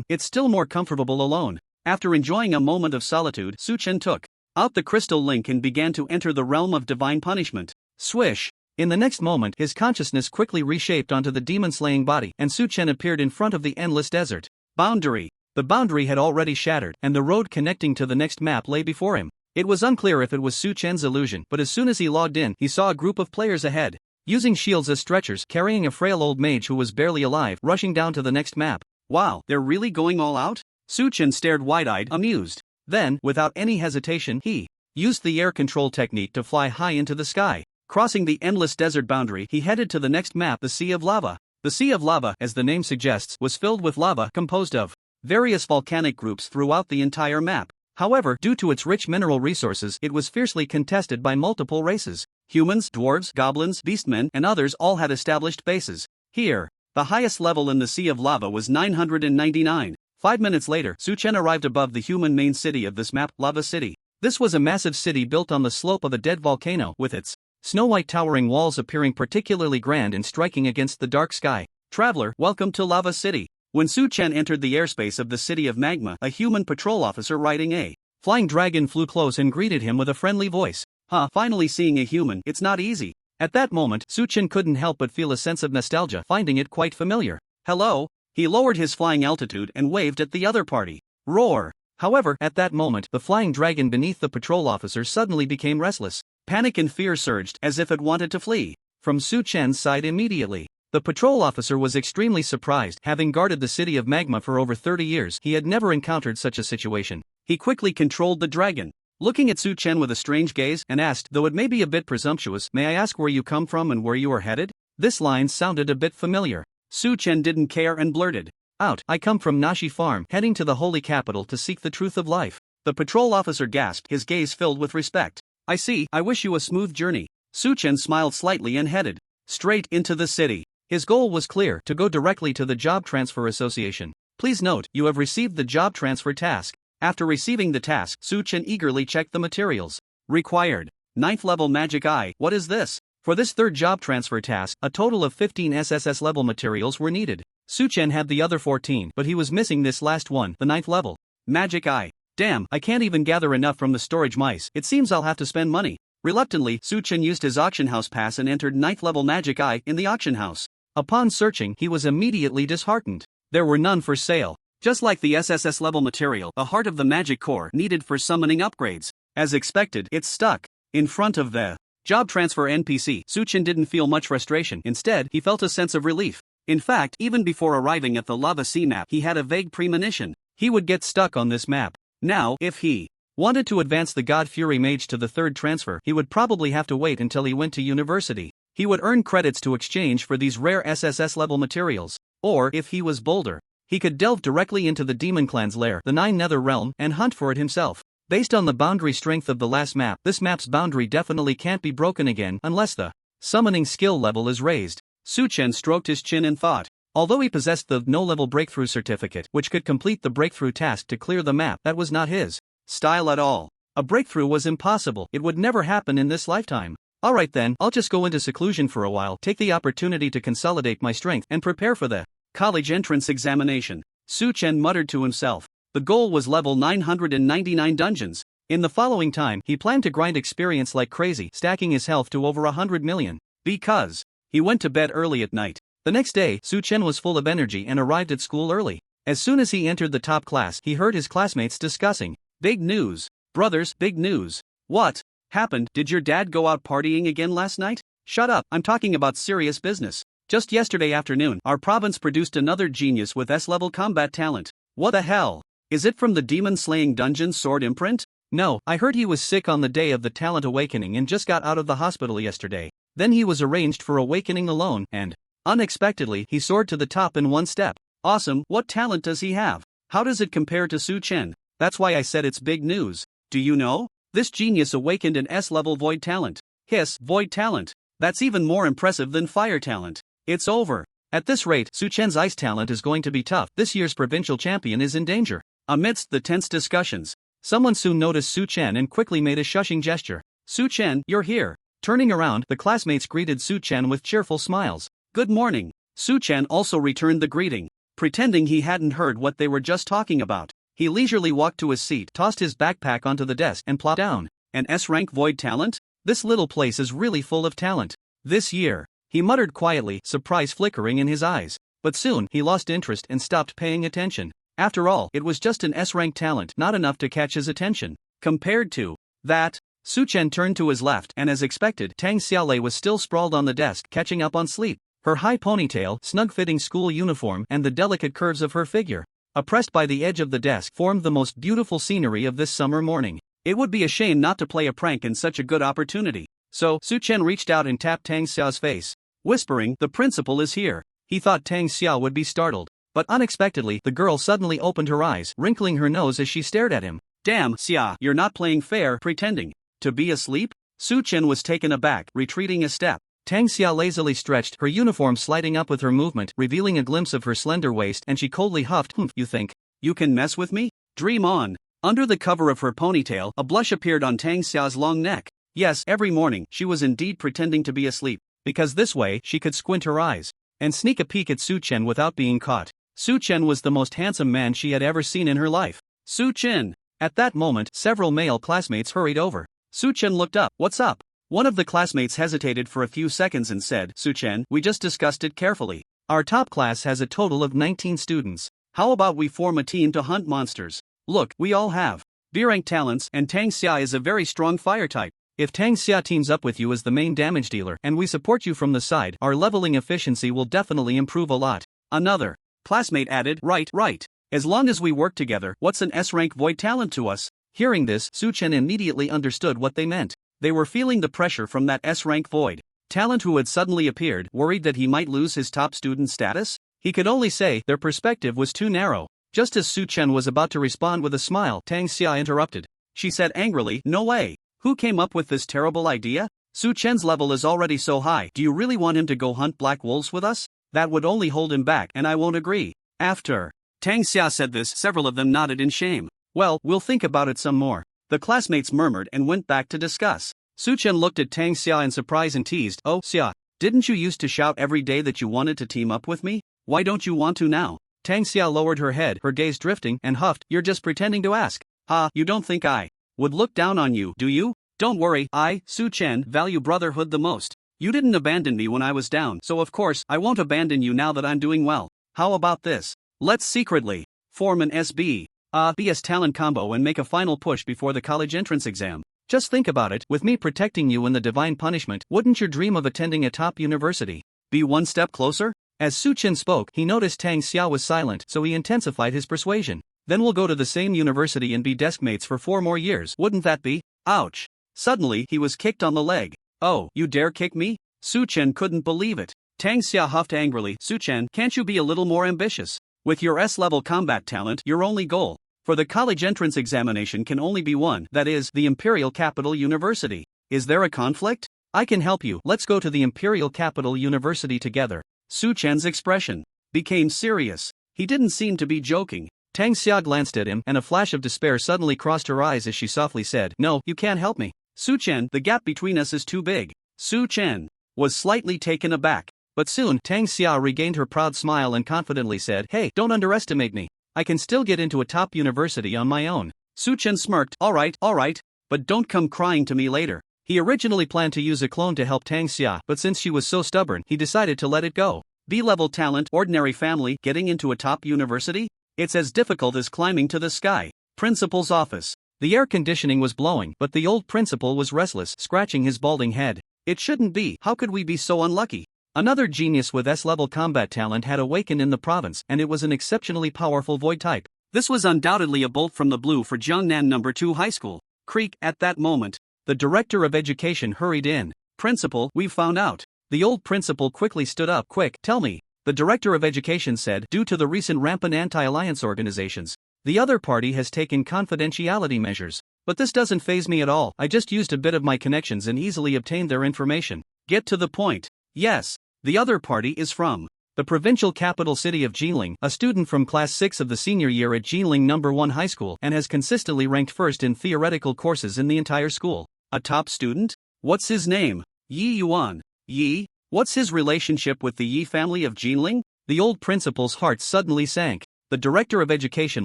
It's still more comfortable alone. After enjoying a moment of solitude, Suchen took out the crystal link and began to enter the realm of divine punishment. Swish! In the next moment, his consciousness quickly reshaped onto the demon-slaying body, and Suchen appeared in front of the endless desert. Boundary. The boundary had already shattered, and the road connecting to the next map lay before him. It was unclear if it was Suchen's illusion, but as soon as he logged in, he saw a group of players ahead, using shields as stretchers, carrying a frail old mage who was barely alive, rushing down to the next map. Wow, they're really going all out? Suchen stared wide-eyed, amused. Then, without any hesitation, he used the air control technique to fly high into the sky. Crossing the endless desert boundary, he headed to the next map, the Sea of Lava. The Sea of Lava, as the name suggests, was filled with lava, composed of various volcanic groups throughout the entire map. However, due to its rich mineral resources, it was fiercely contested by multiple races. Humans, dwarves, goblins, beastmen, and others all had established bases. Here, the highest level in the Sea of Lava was 999. 5 minutes later, Suchen arrived above the human main city of this map, Lava City. This was a massive city built on the slope of a dead volcano, with its snow-white towering walls appearing particularly grand and striking against the dark sky. Traveler, welcome to Lava City. When Suchen entered the airspace of the city of Magma, a human patrol officer riding a flying dragon flew close and greeted him with a friendly voice. Finally seeing a human, it's not easy. At that moment, Suchen couldn't help but feel a sense of nostalgia, finding it quite familiar. Hello? He lowered his flying altitude and waved at the other party. Roar! However, at that moment, the flying dragon beneath the patrol officer suddenly became restless. Panic and fear surged, as if it wanted to flee from Suchen's side immediately. The patrol officer was extremely surprised. Having guarded the city of Magma for over 30 years, he had never encountered such a situation. He quickly controlled the dragon, looking at Suchen with a strange gaze, and asked, though it may be a bit presumptuous, may I ask where you come from and where you are headed? This line sounded a bit familiar. Suchen didn't care and blurted out, I come from Nashi Farm, heading to the holy capital to seek the truth of life. The patrol officer gasped, his gaze filled with respect. I see, I wish you a smooth journey. Suchen smiled slightly and headed straight into the city. His goal was clear, to go directly to the Job Transfer Association. Please note, you have received the job transfer task. After receiving the task, Suchen eagerly checked the materials. Required. 9th level magic eye, what is this? For this third job transfer task, a total of 15 SSS level materials were needed. Suchen had the other 14, but he was missing this last one, the 9th level. Magic eye. Damn, I can't even gather enough from the storage mice, it seems I'll have to spend money. Reluctantly, Suchen used his auction house pass and entered 9th level magic eye in the auction house. Upon searching, he was immediately disheartened. There were none for sale. Just like the SSS level material, the heart of the magic core needed for summoning upgrades. As expected, it stuck in front of the job transfer NPC. Suchin didn't feel much frustration. Instead, he felt a sense of relief. In fact, even before arriving at the Lava Sea map, he had a vague premonition. He would get stuck on this map. Now, if he wanted to advance the God Fury Mage to the third transfer, he would probably have to wait until he went to university. He would earn credits to exchange for these rare SSS level materials. Or, if he was bolder, he could delve directly into the Demon Clan's lair, the Nine Nether Realm, and hunt for it himself. Based on the boundary strength of the last map, this map's boundary definitely can't be broken again unless the summoning skill level is raised. Suchen stroked his chin and thought. Although he possessed the no-level breakthrough certificate, which could complete the breakthrough task to clear the map, that was not his style at all. A breakthrough was impossible. It would never happen in this lifetime. Alright then, I'll just go into seclusion for a while, take the opportunity to consolidate my strength, and prepare for the college entrance examination. Suchen muttered to himself. The goal was level 999 dungeons. In the following time, he planned to grind experience like crazy, stacking his health to over 100 million. Because he went to bed early at night. The next day, Suchen was full of energy and arrived at school early. As soon as he entered the top class, he heard his classmates discussing. Big news. Brothers, big news. What happened? Did your dad go out partying again last night? Shut up, I'm talking about serious business. Just yesterday afternoon, our province produced another genius with S-level combat talent. What the hell? Is it from the demon-slaying dungeon sword imprint? No, I heard he was sick on the day of the talent awakening and just got out of the hospital yesterday. Then he was arranged for awakening alone, and unexpectedly, he soared to the top in one step. Awesome, what talent does he have? How does it compare to Suchen? That's why I said it's big news. Do you know? This genius awakened an S-level void talent. Hiss, void talent. That's even more impressive than fire talent. It's over. At this rate, Suchen's ice talent is going to be tough. This year's provincial champion is in danger. Amidst the tense discussions, someone soon noticed Suchen and quickly made a shushing gesture. Suchen, you're here. Turning around, the classmates greeted Suchen with cheerful smiles. Good morning. Suchen also returned the greeting, pretending he hadn't heard what they were just talking about. He leisurely walked to his seat, tossed his backpack onto the desk, and plopped down. An S-rank void talent? This little place is really full of talent. This year, he muttered quietly, surprise flickering in his eyes. But soon, he lost interest and stopped paying attention. After all, it was just an S-rank talent, not enough to catch his attention. Compared to that, Suchen turned to his left, and as expected, Tang Xiaolei was still sprawled on the desk, catching up on sleep. Her high ponytail, snug-fitting school uniform, and the delicate curves of her figure, oppressed by the edge of the desk, formed the most beautiful scenery of this summer morning. It would be a shame not to play a prank in such a good opportunity. So, Suchen reached out and tapped Tang Xiao's face, whispering, "The principal is here." He thought Tang Xiao would be startled. But unexpectedly, the girl suddenly opened her eyes, wrinkling her nose as she stared at him. Damn, Xia, you're not playing fair, pretending to be asleep? Suchen was taken aback, retreating a step. Tang Xia lazily stretched, her uniform sliding up with her movement, revealing a glimpse of her slender waist, and she coldly huffed, You think you can mess with me? Dream on. Under the cover of her ponytail, a blush appeared on Tang Xia's long neck. Yes, every morning, she was indeed pretending to be asleep, because this way, she could squint her eyes and sneak a peek at Suchen without being caught. Suchen was the most handsome man she had ever seen in her life. Suchen! At that moment, several male classmates hurried over. Suchen looked up. What's up? One of the classmates hesitated for a few seconds and said, Suchen, we just discussed it carefully. Our top class has a total of 19 students. How about we form a team to hunt monsters? Look, we all have B-rank talents, and Tang Xia is a very strong fire type. If Tang Xia teams up with you as the main damage dealer and we support you from the side, our leveling efficiency will definitely improve a lot. Another classmate added, Right. As long as we work together, what's an S-rank void talent to us? Hearing this, Suchen immediately understood what they meant. They were feeling the pressure from that S-rank void talent who had suddenly appeared, worried that he might lose his top student status? He could only say their perspective was too narrow. Just as Suchen was about to respond with a smile, Tang Xia interrupted. She said angrily, No way. Who came up with this terrible idea? Suchen's level is already so high. Do you really want him to go hunt black wolves with us? That would only hold him back, and I won't agree. After Tang Xia said this, several of them nodded in shame. Well, we'll think about it some more. The classmates murmured and went back to discuss. Suchen looked at Tang Xia in surprise and teased, Oh, Xia, didn't you used to shout every day that you wanted to team up with me? Why don't you want to now? Tang Xia lowered her head, her gaze drifting, and huffed, You're just pretending to ask. Ha, you don't think I would look down on you, do you? Don't worry, I, Suchen, value brotherhood the most. You didn't abandon me when I was down, so of course I won't abandon you now that I'm doing well. How about this? Let's secretly form an SB/BS talent combo and make a final push before the college entrance exam. Just think about it, with me protecting you in the divine punishment, wouldn't your dream of attending a top university be one step closer? As Su Chen spoke, he noticed Tang Xia was silent, so he intensified his persuasion. Then we'll go to the same university and be deskmates for 4 more years, wouldn't that be? Ouch. Suddenly, he was kicked on the leg. Oh, you dare kick me? Su Chen couldn't believe it. Tang Xia huffed angrily. Su Chen, can't you be a little more ambitious? With your S-level combat talent, your only goal for the college entrance examination can only be one, that is, the Imperial Capital University. Is there a conflict? I can help you, let's go to the Imperial Capital University together. Su Chen's expression became serious. He didn't seem to be joking. Tang Xia glanced at him, and a flash of despair suddenly crossed her eyes as she softly said, "No, you can't help me. Su Chen, the gap between us is too big." Su Chen was slightly taken aback. But soon, Tang Xia regained her proud smile and confidently said, "Hey, don't underestimate me. I can still get into a top university on my own." Su Chen smirked, all right, but don't come crying to me later." He originally planned to use a clone to help Tang Xia, but since she was so stubborn, he decided to let it go. B-level talent, ordinary family, getting into a top university? It's as difficult as climbing to the sky. Principal's office. The air conditioning was blowing, but the old principal was restless, scratching his balding head. It shouldn't be, how could we be so unlucky? Another genius with S-level combat talent had awakened in the province, and it was an exceptionally powerful void type. This was undoubtedly a bolt from the blue for Jiangnan No. 2 High School. Creak, at that moment, the director of education hurried in. "Principal, we've found out." The old principal quickly stood up. "Quick, tell me." The director of education said, "Due to the recent rampant anti-alliance organizations, the other party has taken confidentiality measures. But this doesn't faze me at all, I just used a bit of my connections and easily obtained their information." "Get to the point." "Yes. The other party is from the provincial capital city of Jilin, a student from class 6 of the senior year at Jilin No. 1 High School, and has consistently ranked first in theoretical courses in the entire school." "A top student? What's his name?" "Yi Yuan." "Yi? What's his relationship with the Yi family of Jilin?" The old principal's heart suddenly sank. The director of education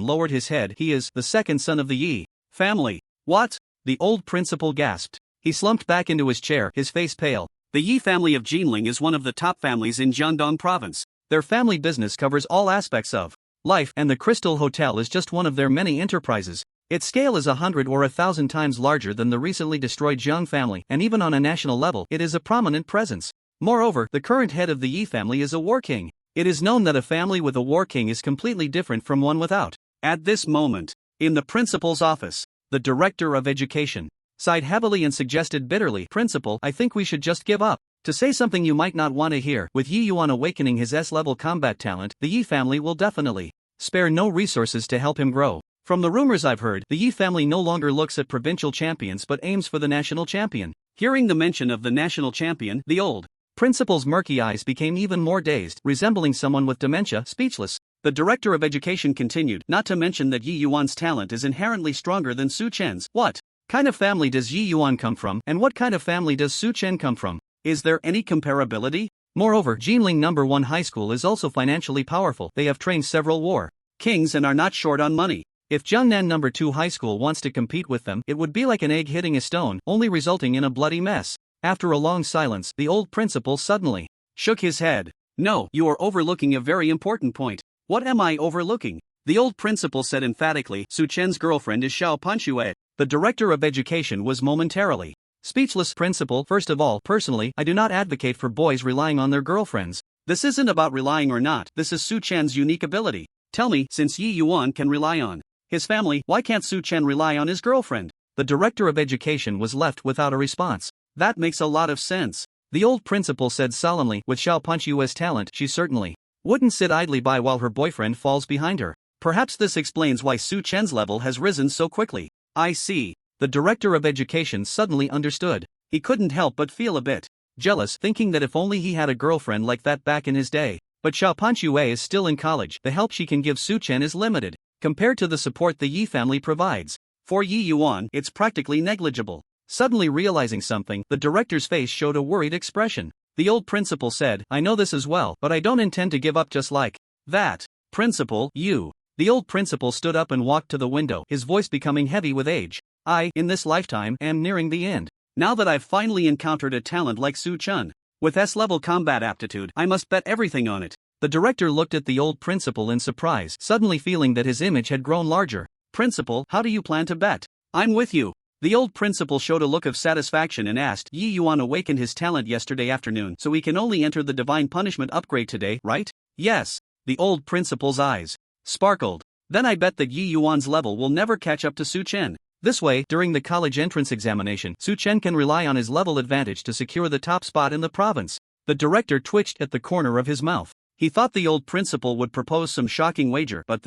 lowered his head. "He is the second son of the Yi family." "What?" the old principal gasped. He slumped back into his chair, his face pale. "The Yi family of Jilin is one of the top families in Jiangdong province. Their family business covers all aspects of life, and the Crystal Hotel is just one of their many enterprises. Its scale is 100 or 1,000 times larger than the recently destroyed Jiang family, and even on a national level, it is a prominent presence. Moreover, the current head of the Yi family is a war king. It is known that a family with a war king is completely different from one without." At this moment, in the principal's office, the director of education sighed heavily and suggested bitterly, "Principal, I think we should just give up." To say something you might not want to hear, with Yi Yuan awakening his S-level combat talent, the Yi family will definitely spare no resources to help him grow. From the rumors I've heard, the Yi family no longer looks at provincial champions but aims for the national champion. Hearing the mention of the national champion, the old principal's murky eyes became even more dazed, resembling someone with dementia, speechless. The director of education continued, "Not to mention that Yi Yuan's talent is inherently stronger than Su Chen's." "What kind of family does Yi Yuan come from, and what kind of family does Su Chen come from? Is there any comparability?" Moreover, Jilin No. 1 High School is also financially powerful. They have trained several war kings and are not short on money. If Jiangnan No. 2 High School wants to compete with them, it would be like an egg hitting a stone, only resulting in a bloody mess. After a long silence, the old principal suddenly shook his head. "No, you are overlooking a very important point." "What am I overlooking?" the old principal said emphatically. "Su Chen's girlfriend is Xiao Panxue." The director of education was momentarily speechless. "Principal, first of all, personally, I do not advocate for boys relying on their girlfriends. This isn't about relying or not, this is Su Chen's unique ability. Tell me, since Yi Yuan can rely on his family, why can't Su Chen rely on his girlfriend?" The director of education was left without a response. "That makes a lot of sense," the old principal said solemnly. "With Xiao Panxue's talent, she certainly wouldn't sit idly by while her boyfriend falls behind her. Perhaps this explains why Su Chen's level has risen so quickly." "I see." The director of education suddenly understood. He couldn't help but feel a bit jealous, thinking that if only he had a girlfriend like that back in his day. But Xiao Panxue is still in college. The help she can give Su Chen is limited compared to the support the Yi family provides. For Yi Yuan, it's practically negligible. Suddenly realizing something, the director's face showed a worried expression. The old principal said, "I know this as well, but I don't intend to give up just like that." "Principal, you." The old principal stood up and walked to the window, his voice becoming heavy with age. "I, in this lifetime, am nearing the end. Now that I've finally encountered a talent like Su Chen, With S-level combat aptitude, I must bet everything on it. The director looked at the old principal in surprise, suddenly feeling that his image had grown larger. Principal, how do you plan to bet? I'm with you. The old principal showed a look of satisfaction and asked, Yi Yuan awakened his talent yesterday afternoon, so he can only enter the divine punishment upgrade today, right? Yes. The old principal's eyes sparkled. Then I bet that Yi Yuan's level will never catch up to Su Chen. This way, during the college entrance examination, Su Chen can rely on his level advantage to secure the top spot in the province. The director twitched at the corner of his mouth. He thought the old principal would propose some shocking wager, but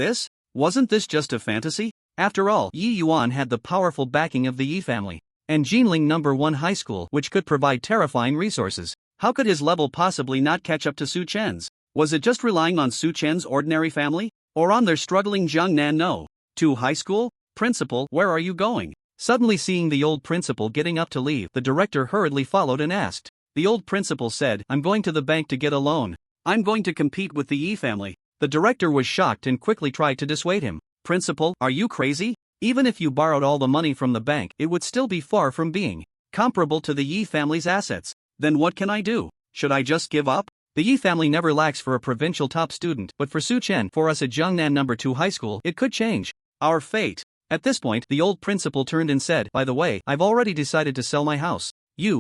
wasn't this just a fantasy? After all, Yi Yuan had the powerful backing of the Yi family and Jinling No. 1 High School, which could provide terrifying resources. How could his level possibly not catch up to Su Chen's? Was it just relying on Su Chen's ordinary family? Or on their struggling Jiangnan No. 2 High School? Principal, where are you going? Suddenly seeing the old principal getting up to leave, the director hurriedly followed and asked. The old principal said, I'm going to the bank to get a loan. I'm going to compete with the Yi family. The director was shocked and quickly tried to dissuade him. Principal, are you crazy? Even if you borrowed all the money from the bank, it would still be far from being comparable to the Yi family's assets. Then what can I do? Should I just give up? The Yi family never lacks for a provincial top student, but for Su Chen, for us at Jiangnan No. 2 High School, it could change our fate. At this point, the old principal turned and said, by the way, I've already decided to sell my house.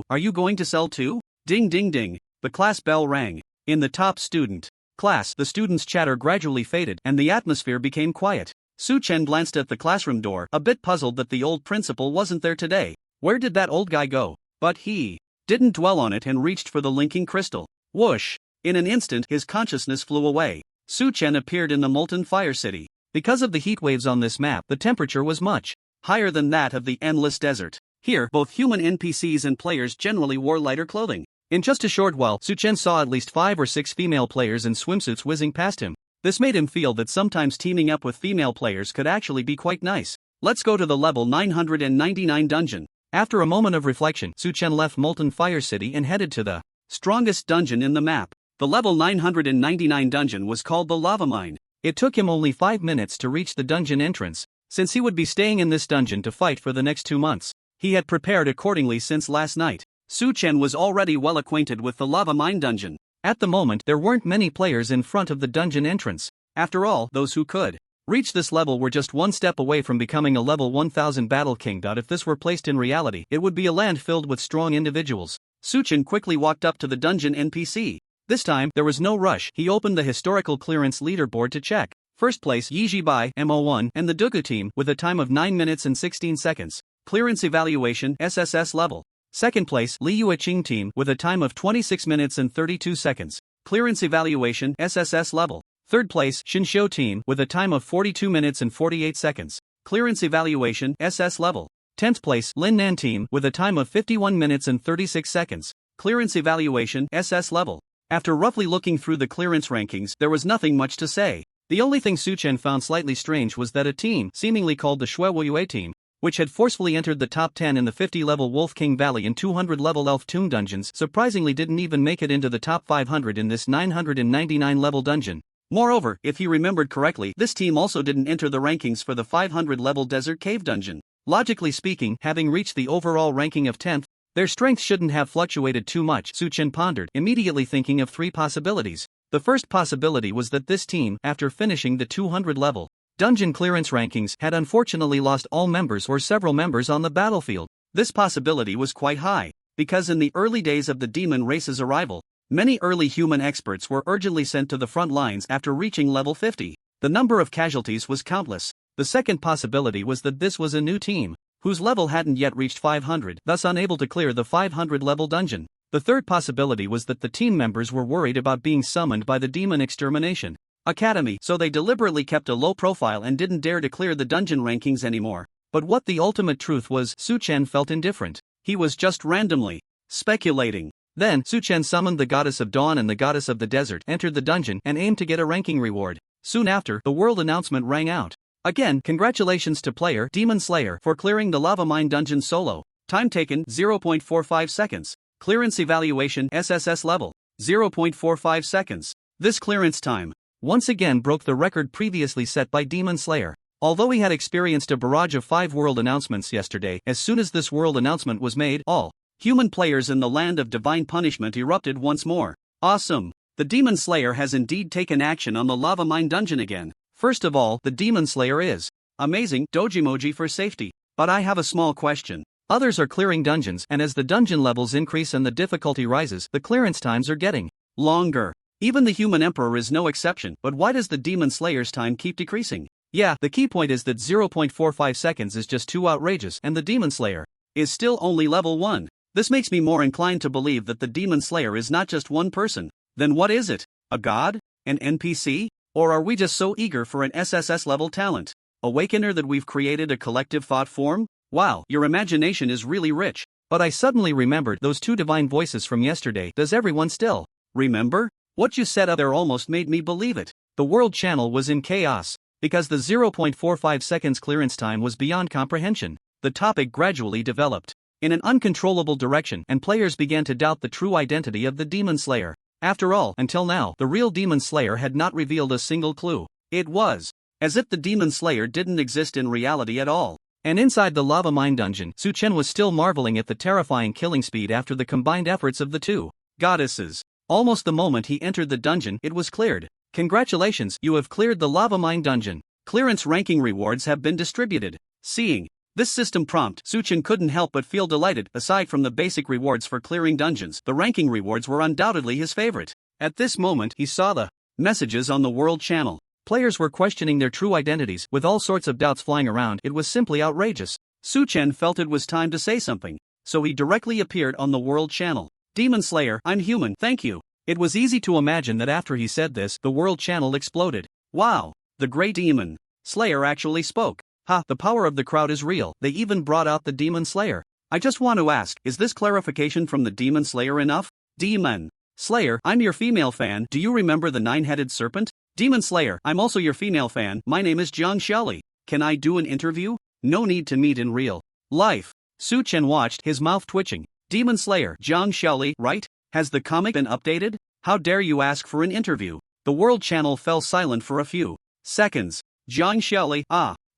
Are you going to sell too? Ding ding ding. The class bell rang. In the top student class, the students' chatter gradually faded and the atmosphere became quiet. Su Chen glanced at the classroom door, a bit puzzled that the old principal wasn't there today. Where did that old guy go? But he didn't dwell on it and reached for the linking crystal. Whoosh! In an instant, his consciousness flew away. Su Chen appeared in the molten fire city. Because of the heat waves on this map, the temperature was much higher than that of the endless desert. Here, both human NPCs and players generally wore lighter clothing. In just a short while, Su Chen saw at least 5 or 6 female players in swimsuits whizzing past him. This made him feel that sometimes teaming up with female players could actually be quite nice. Let's go to the level 999 dungeon. After a moment of reflection, Su Chen left Molten Fire City and headed to the strongest dungeon in the map. The level 999 dungeon was called the Lava Mine. It took him only 5 minutes to reach the dungeon entrance. Since he would be staying in this dungeon to fight for the next 2 months, he had prepared accordingly since last night. Su Chen was already well acquainted with the Lava Mine dungeon. At the moment, there weren't many players in front of the dungeon entrance. After all, those who could reach this level were just one step away from becoming a level 1000 Battle King. If this were placed in reality, it would be a land filled with strong individuals. Su Chen quickly walked up to the dungeon NPC. This time, there was no rush. He opened the historical clearance leaderboard to check. First place, Yi Jibai, MO1, and the Dugu team, with a time of 9 minutes and 16 seconds. Clearance evaluation, SSS level. Second place, Li Yueqing team, with a time of 26 minutes and 32 seconds. Clearance evaluation, SSS level. Third place, Shinshou team, with a time of 42 minutes and 48 seconds. Clearance evaluation, SS level. 10th place, Linnan team, with a time of 51 minutes and 36 seconds. Clearance evaluation, SS level. After roughly looking through the clearance rankings, there was nothing much to say. The only thing Su Chen found slightly strange was that a team, seemingly called the Shui Wuyue team, which had forcefully entered the top 10 in the 50-level Wolf King Valley and 200-level Elf Tomb dungeons, surprisingly didn't even make it into the top 500 in this 999-level dungeon. Moreover, if he remembered correctly, this team also didn't enter the rankings for the 500-level Desert Cave dungeon. Logically speaking, having reached the overall ranking of 10th, their strength shouldn't have fluctuated too much, Su Chen pondered, immediately thinking of 3 possibilities. The first possibility was that this team, after finishing the 200-level dungeon clearance rankings, had unfortunately lost all members or several members on the battlefield. This possibility was quite high, because in the early days of the demon race's arrival, many early human experts were urgently sent to the front lines after reaching level 50. The number of casualties was countless. The second possibility was that this was a new team, whose level hadn't yet reached 500, thus unable to clear the 500-level dungeon. The third possibility was that the team members were worried about being summoned by the Demon Extermination Academy, so they deliberately kept a low profile and didn't dare to clear the dungeon rankings anymore. But what the ultimate truth was, Su Chen felt indifferent. He was just randomly speculating. Then, Su Chen summoned the Goddess of Dawn and the Goddess of the Desert, entered the dungeon, and aimed to get a ranking reward. Soon after, the world announcement rang out. Again, congratulations to player Demon Slayer for clearing the Lava Mine dungeon solo. Time taken, 0.45 seconds. Clearance evaluation, SSS level, 0.45 seconds. This clearance time once again broke the record previously set by Demon Slayer. Although he had experienced a barrage of 5 world announcements yesterday, as soon as this world announcement was made, all Human players in the land of divine punishment erupted once more. Awesome! The Demon Slayer has indeed taken action on the lava mine dungeon again. First of all, the Demon Slayer is amazing dojimoji for safety. But I have a small question. Others are clearing dungeons, and as the dungeon levels increase and the difficulty rises, the clearance times are getting longer. Even the Human Emperor is no exception, but why does the Demon Slayer's time keep decreasing? Yeah, the key point is that 0.45 seconds is just too outrageous, and the Demon Slayer is still only level 1. This makes me more inclined to believe that the Demon Slayer is not just one person. Then what is it? A god? An NPC? Or are we just so eager for an SSS level talent awakener that we've created a collective thought form? Wow, your imagination is really rich. But I suddenly remembered those two divine voices from yesterday. Does everyone still remember? What you said up there almost made me believe it. The world channel was in chaos. Because the 0.45 seconds clearance time was beyond comprehension, the topic gradually developed in an uncontrollable direction, and players began to doubt the true identity of the Demon Slayer. After all, until now, the real Demon Slayer had not revealed a single clue. It was as if the Demon Slayer didn't exist in reality at all. And inside the lava mine dungeon, Su-chen was still marveling at the terrifying killing speed after the combined efforts of the two goddesses. Almost the moment he entered the dungeon, it was cleared. Congratulations, you have cleared the lava mine dungeon. Clearance ranking rewards have been distributed. Seeing this system prompt, Su-chen couldn't help but feel delighted. Aside from the basic rewards for clearing dungeons, the ranking rewards were undoubtedly his favorite. At this moment, he saw the messages on the world channel. Players were questioning their true identities, with all sorts of doubts flying around. It was simply outrageous. Su-chen felt it was time to say something, so he directly appeared on the world channel. Demon Slayer, I'm human, thank you. It was easy to imagine that after he said this, the world channel exploded. Wow, the great Demon Slayer actually spoke. Ha, the power of the crowd is real. They even brought out the Demon Slayer. I just want to ask, is this clarification from the Demon Slayer enough? Demon Slayer, I'm your female fan. Do you remember the 9-headed serpent? Demon Slayer, I'm also your female fan. My name is Jiang Xiaoli. Can I do an interview? No need to meet in real life. Su-chen watched, his mouth twitching. Demon Slayer, Jiang Xiaoli, right? Has the comic been updated? How dare you ask for an interview? The world channel fell silent for a few seconds. Jiang Xiaoli,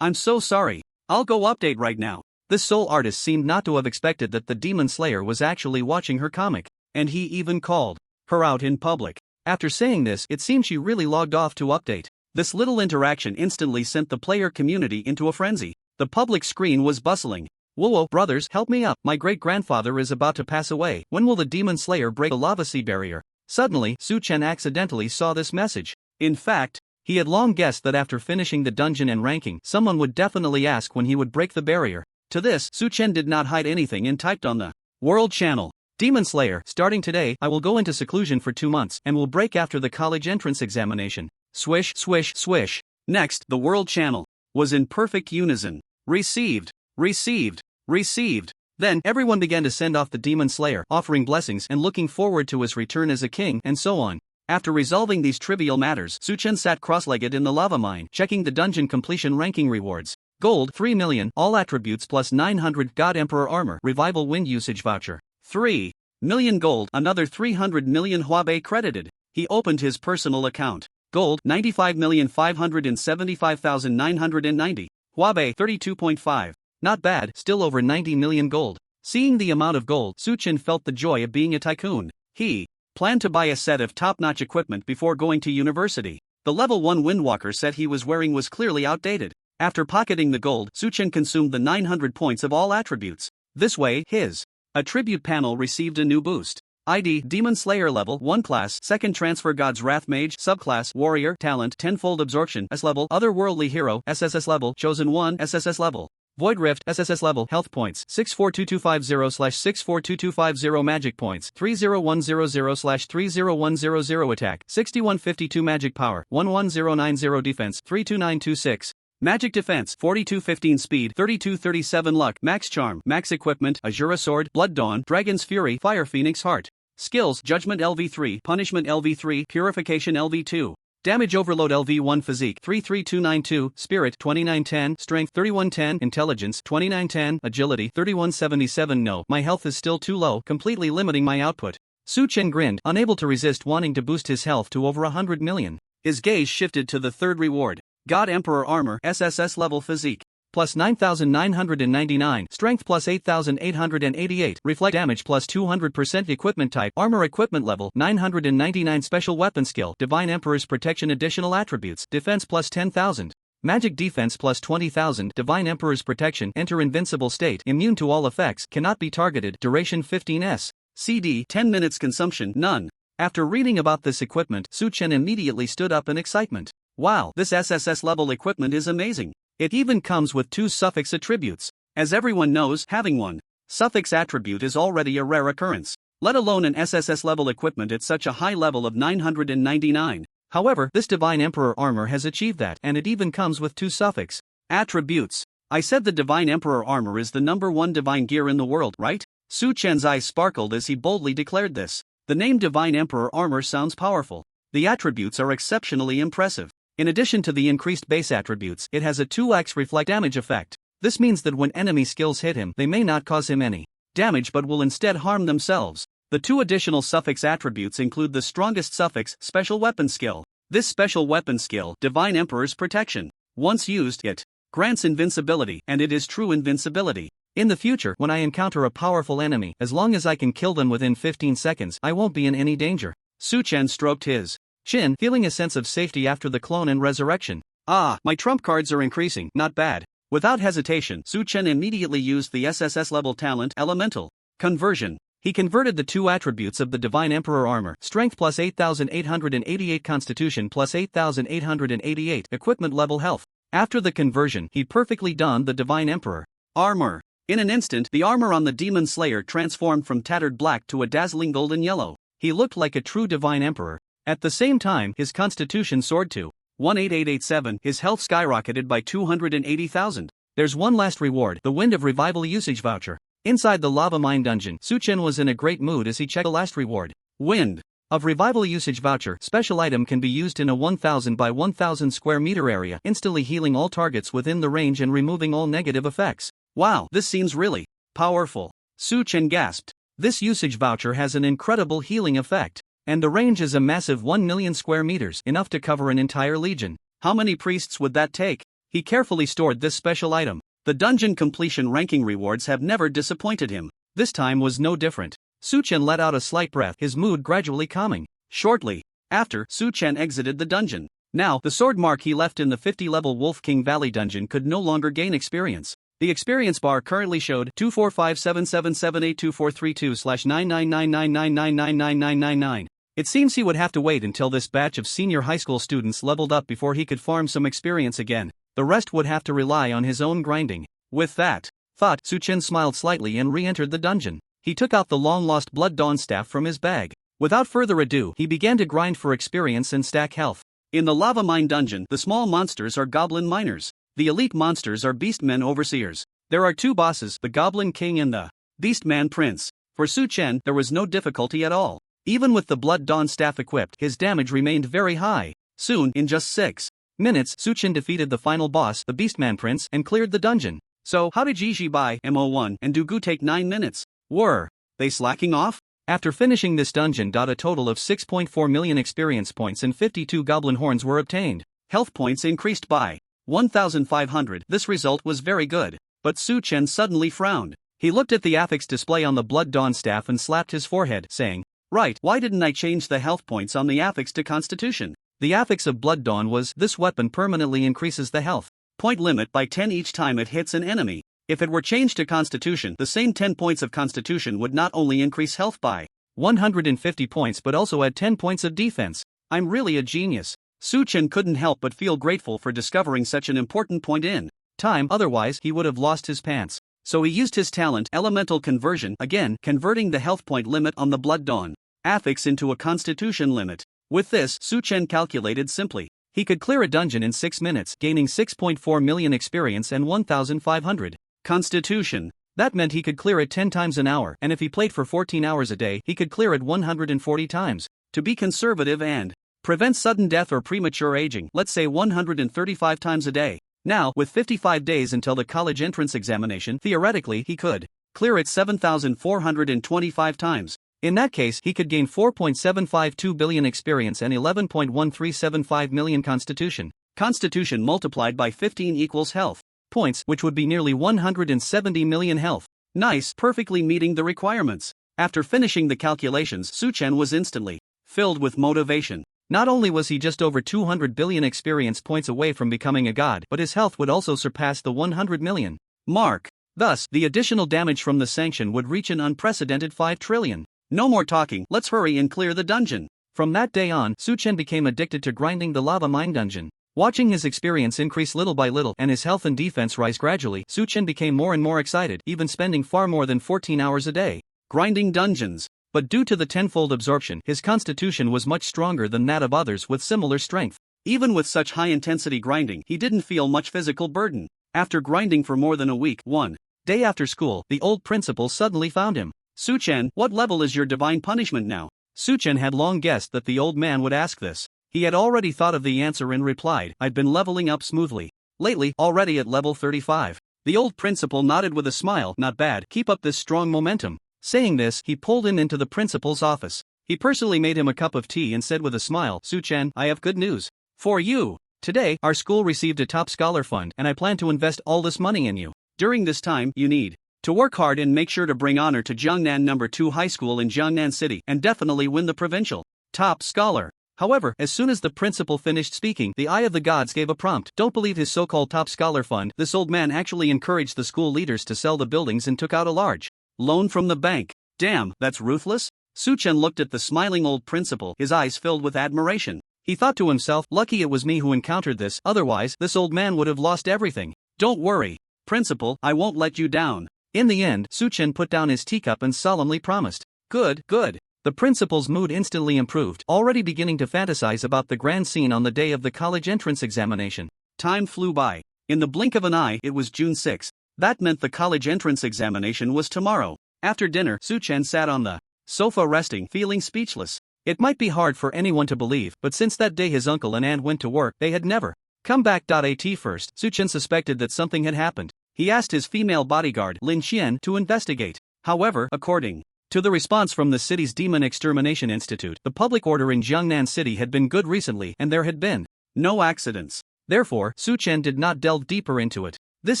I'm so sorry. I'll go update right now. This soul artist seemed not to have expected that the Demon Slayer was actually watching her comic, and he even called her out in public. After saying this, it seemed she really logged off to update. This little interaction instantly sent the player community into a frenzy. The public screen was bustling. Whoa, brothers, help me up. My great-grandfather is about to pass away. When will the Demon Slayer break the lava sea barrier? Suddenly, Su-chen accidentally saw this message. In fact, he had long guessed that after finishing the dungeon and ranking, someone would definitely ask when he would break the barrier. To this, Su-chen did not hide anything and typed on the world channel. Demon Slayer, starting today, I will go into seclusion for 2 months and will break after the college entrance examination. Swish, swish, swish. Next, the world channel was in perfect unison. Received, received, received. Then, everyone began to send off the Demon Slayer, offering blessings and looking forward to his return as a king, and so on. After resolving these trivial matters, Su-chen sat cross-legged in the lava mine, checking the dungeon completion ranking rewards. Gold, 3 million, all attributes plus 900 God Emperor armor, revival wind usage voucher. 3 million gold, another 300 million Huabei credited. He opened his personal account. Gold, 95,575,990. Huabei, 32.5. Not bad, still over 90 million gold. Seeing the amount of gold, Su-chen felt the joy of being a tycoon. He planned to buy a set of top-notch equipment before going to university. The level 1 Windwalker set he was wearing was clearly outdated. After pocketing the gold, Su-chen consumed the 900 points of all attributes. This way, his attribute panel received a new boost. ID, Demon Slayer level, 1 class, 2nd transfer God's Wrath Mage, subclass, Warrior, talent, 10-fold absorption, S level, Otherworldly Hero, SSS level, Chosen 1, SSS level. Void Rift, SSS level, health points, 642250/642250 magic points, 30100/30100 attack, 6152 magic power, 11090 defense, 32926. Magic defense, 4215 speed, 3237 luck, max charm, max equipment, Azura sword, Blood Dawn, Dragon's Fury, Fire Phoenix Heart. Skills, Judgment LV3, Punishment LV3, Purification LV2. Damage Overload LV1 Physique 33292, Spirit 2910, Strength 3110, Intelligence 2910, Agility 3177. No, my health is still too low, completely limiting my output. Su-chen grinned, unable to resist wanting to boost his health to over 100 million. His gaze shifted to the third reward. God Emperor Armor, SSS level Physique. plus 9,999, strength plus 8,888, reflect damage plus 200%, equipment type, armor, equipment level 999, special weapon skill, Divine Emperor's protection, additional attributes, defense plus 10,000. Magic defense plus 20,000, Divine Emperor's protection, enter invincible state, immune to all effects, cannot be targeted, duration 15s. CD, 10 minutes, consumption, none. After reading about this equipment, Su-Chen immediately stood up in excitement. Wow, this SSS level equipment is amazing. It even comes with 2 suffix attributes. As everyone knows, having one suffix attribute is already a rare occurrence, let alone an SSS level equipment at such a high level of 999. However, this Divine Emperor armor has achieved that, and it even comes with 2 suffix attributes. I said the Divine Emperor armor is the #1 divine gear in the world, right? Su-Chen's eyes sparkled as he boldly declared this. The name Divine Emperor armor sounds powerful. The attributes are exceptionally impressive. In addition to the increased base attributes, it has a 2x reflect damage effect. This means that when enemy skills hit him, they may not cause him any damage but will instead harm themselves. The 2 additional suffix attributes include the strongest suffix, special weapon skill. This special weapon skill, Divine Emperor's protection. Once used, it grants invincibility, and it is true invincibility. In the future, when I encounter a powerful enemy, as long as I can kill them within 15 seconds, I won't be in any danger. Su-Chen stroked his chin, feeling a sense of safety after the clone and resurrection. Ah, my trump cards are increasing, not bad. Without hesitation, Su-Chen immediately used the SSS level talent, Elemental Conversion. He converted the 2 attributes of the Divine Emperor armor, strength plus 8,888, constitution plus 8,888, equipment level health. After the conversion, he perfectly donned the Divine Emperor armor. In an instant, the armor on the Demon Slayer transformed from tattered black to a dazzling golden yellow. He looked like a true Divine Emperor. At the same time, his constitution soared to 18887, his health skyrocketed by 280,000. There's one last reward, the Wind of Revival usage voucher. Inside the lava mine dungeon, Su-Chen was in a great mood as he checked the last reward. Wind of Revival usage voucher. Special item can be used in a 1000 by 1000 square meter area, instantly healing all targets within the range and removing all negative effects. Wow, this seems really powerful. Su-Chen gasped. This usage voucher has an incredible healing effect. And the range is a massive 1 million square meters, enough to cover an entire legion. How many priests would that take? He carefully stored this special item. The dungeon completion ranking rewards have never disappointed him. This time was no different. Su-Chen let out a slight breath, his mood gradually calming. Shortly after, Su-Chen exited the dungeon. Now, the sword mark he left in the 50-level Wolf King Valley dungeon could no longer gain experience. The experience bar currently showed 24577782432/99999999999. It seems he would have to wait until this batch of senior high school students leveled up before he could farm some experience again. The rest would have to rely on his own grinding. With that thought, Su-Chen smiled slightly and re-entered the dungeon. He took out the long-lost Blood Dawn staff from his bag. Without further ado, he began to grind for experience and stack health. In the lava mine dungeon, the small monsters are goblin miners. The elite monsters are beastmen overseers. There are 2 bosses, the Goblin King and the Beastman Prince. For Su-Chen, there was no difficulty at all. Even with the Blood Dawn staff equipped, his damage remained very high. Soon, in just 6 minutes, Su-Chen defeated the final boss, the Beastman Prince, and cleared the dungeon. So, how did Jiji Bai, Mo1, and Dugu take 9 minutes? Were they slacking off? After finishing this dungeon, a total of 6.4 million experience points and 52 goblin horns were obtained. Health points increased by 1,500. This result was very good. But Su-Chen suddenly frowned. He looked at the affix display on the Blood Dawn staff and slapped his forehead, saying, "Right, why didn't I change the health points on the affix to Constitution?" The affix of Blood Dawn was, "This weapon permanently increases the health point limit by 10 each time it hits an enemy." If it were changed to Constitution, the same 10 points of Constitution would not only increase health by 150 points but also add 10 points of defense. I'm really a genius. Su-Chen couldn't help but feel grateful for discovering such an important point in time, otherwise he would have lost his pants. So he used his talent, Elemental Conversion, again, converting the health point limit on the Blood Dawn affix into a Constitution limit. With this, Su-Chen calculated simply. He could clear a dungeon in 6 minutes, gaining 6.4 million experience and 1,500 Constitution. That meant he could clear it 10 times an hour, and if he played for 14 hours a day, he could clear it 140 times. To be conservative and prevent sudden death or premature aging, let's say 135 times a day. Now, with 55 days until the college entrance examination, theoretically he could clear it 7,425 times. In that case, he could gain 4.752 billion experience and 11.1375 million Constitution. Constitution multiplied by 15 equals health. points, which would be nearly 170 million health. Nice, perfectly meeting the requirements. After finishing the calculations, Suchen was instantly filled with motivation. Not only was he just over 200 billion experience points away from becoming a god, but his health would also surpass the 100 million mark. Thus, the additional damage from the sanction would reach an unprecedented 5 trillion. No more talking, let's hurry and clear the dungeon. From that day on, Suchen became addicted to grinding the lava mine dungeon. Watching his experience increase little by little and his health and defense rise gradually, Suchen became more and more excited, even spending far more than 14 hours a day grinding dungeons. But due to the tenfold absorption, his constitution was much stronger than that of others with similar strength. Even with such high-intensity grinding, he didn't feel much physical burden. After grinding for more than a week, one day after school, the old principal suddenly found him. Suchen, what level is your divine punishment now? Suchen had long guessed that the old man would ask this. He had already thought of the answer and replied, I'd been leveling up smoothly. Lately, already at level 35. The old principal nodded with a smile, not bad, keep up this strong momentum. Saying this, he pulled him into the principal's office. He personally made him a cup of tea and said with a smile, Suchen, I have good news for you. Today, our school received a top scholar fund and I plan to invest all this money in you. During this time, you need to work hard and make sure to bring honor to Jiangnan No. 2 High School in Jiangnan City and definitely win the provincial top scholar. However, as soon as the principal finished speaking, the eye of the gods gave a prompt. Don't believe his so-called top scholar fund. This old man actually encouraged the school leaders to sell the buildings and took out a large loan from the bank. Damn, that's ruthless? Suchen looked at the smiling old principal, his eyes filled with admiration. He thought to himself, lucky it was me who encountered this, otherwise, this old man would have lost everything. Don't worry, principal, I won't let you down. In the end, Suchen put down his teacup and solemnly promised. Good, good. The principal's mood instantly improved, already beginning to fantasize about the grand scene on the day of the college entrance examination. Time flew by. In the blink of an eye, it was June 6. That meant the college entrance examination was tomorrow. After dinner, Suchen sat on the sofa resting, feeling speechless. It might be hard for anyone to believe, but since that day his uncle and aunt went to work, they had never come back. At first, Suchen suspected that something had happened. He asked his female bodyguard, Lin Xian, to investigate. However, according to the response from the city's Demon Extermination Institute, the public order in Jiangnan City had been good recently and there had been no accidents. Therefore, Suchen did not delve deeper into it. This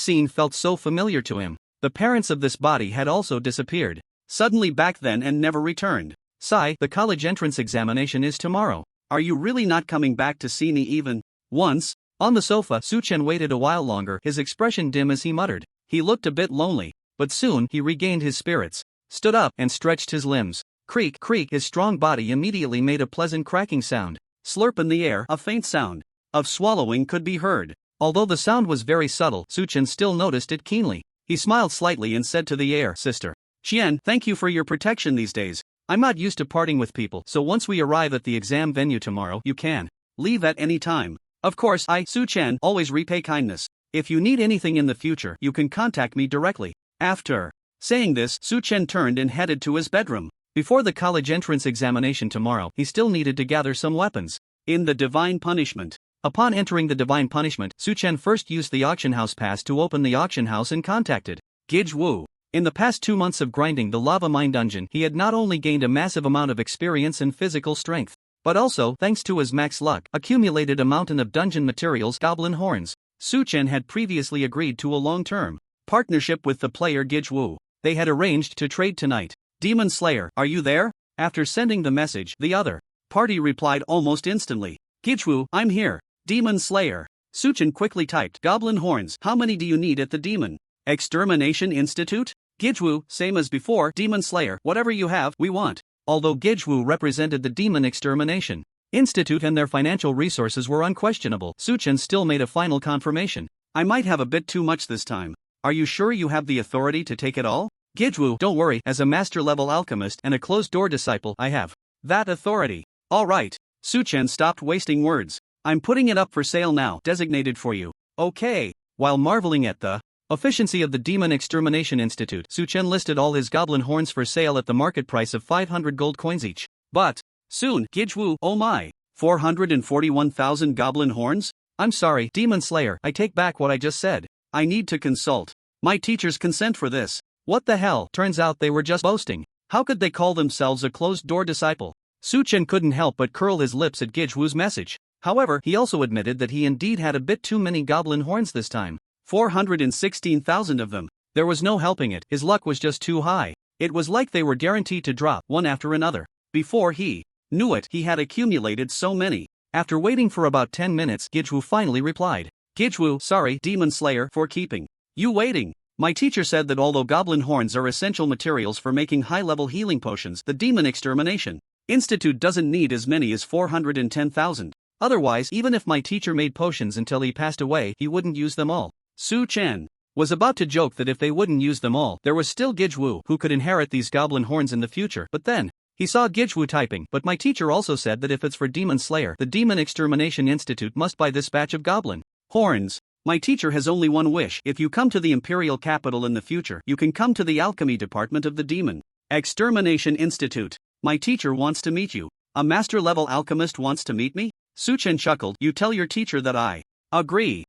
scene felt so familiar to him. The parents of this body had also disappeared. Suddenly back then and never returned. Sigh, the college entrance examination is tomorrow. Are you really not coming back to see me even once? On the sofa, Suchen waited a while longer, his expression dim as he muttered. He looked a bit lonely, but soon he regained his spirits, stood up and stretched his limbs. Creak, creak, his strong body immediately made a pleasant cracking sound. Slurp in the air, a faint sound of swallowing could be heard. Although the sound was very subtle, Suchen still noticed it keenly. He smiled slightly and said to the air, Sister Qian, thank you for your protection these days. I'm not used to parting with people, so once we arrive at the exam venue tomorrow, you can leave at any time. Of course, I, Suchen, always repay kindness. If you need anything in the future, you can contact me directly. After saying this, Suchen turned and headed to his bedroom. Before the college entrance examination tomorrow, he still needed to gather some weapons. In the Divine Punishment. Upon entering the Divine Punishment, Suchen first used the auction house pass to open the auction house and contacted Gij Wu. In the past 2 months of grinding the lava mine dungeon, he had not only gained a massive amount of experience and physical strength, but also, thanks to his max luck, accumulated a mountain of dungeon materials, goblin horns. Suchen had previously agreed to a long-term partnership with the player Gij Wu. They had arranged to trade tonight. Demon Slayer, are you there? After sending the message, the other party replied almost instantly. Gij Wu, I'm here. Demon Slayer. Suchen quickly typed, Goblin horns, how many do you need at the Demon Extermination Institute? Gij Wu, same as before, Demon Slayer, whatever you have, we want. Although Gij Wu represented the Demon Extermination Institute and their financial resources were unquestionable, Suchen still made a final confirmation. I might have a bit too much this time. Are you sure you have the authority to take it all? Gij Wu, don't worry, as a master-level alchemist and a closed-door disciple, I have that authority. All right. Suchen stopped wasting words. I'm putting it up for sale now, designated for you. Okay. While marveling at the efficiency of the Demon Extermination Institute, Suchen listed all his goblin horns for sale at the market price of 500 gold coins each. But soon, Gij Wu, oh my, 441,000 goblin horns? I'm sorry, Demon Slayer, I take back what I just said. I need to consult my teacher's consent for this. What the hell? Turns out they were just boasting. How could they call themselves a closed-door disciple? Suchen couldn't help but curl his lips at Gij Wu's message. However, he also admitted that he indeed had a bit too many goblin horns this time. 416,000 of them. There was no helping it, his luck was just too high. It was like they were guaranteed to drop one after another. Before he knew it, he had accumulated so many. After waiting for about 10 minutes, Gijwu finally replied. Gijwu, sorry, Demon Slayer, for keeping you waiting. My teacher said that although goblin horns are essential materials for making high-level healing potions, the Demon Extermination Institute doesn't need as many as 410,000. Otherwise, even if my teacher made potions until he passed away, he wouldn't use them all. Su Chen was about to joke that if they wouldn't use them all, there was still Gijwu who could inherit these goblin horns in the future, but then he saw Gijwu typing, but my teacher also said that if it's for Demon Slayer, the Demon Extermination Institute must buy this batch of goblin horns. My teacher has only one wish. If you come to the Imperial Capital in the future, you can come to the Alchemy Department of the Demon Extermination Institute. My teacher wants to meet you. A master-level alchemist wants to meet me? Su Chen chuckled. You tell your teacher that I agree.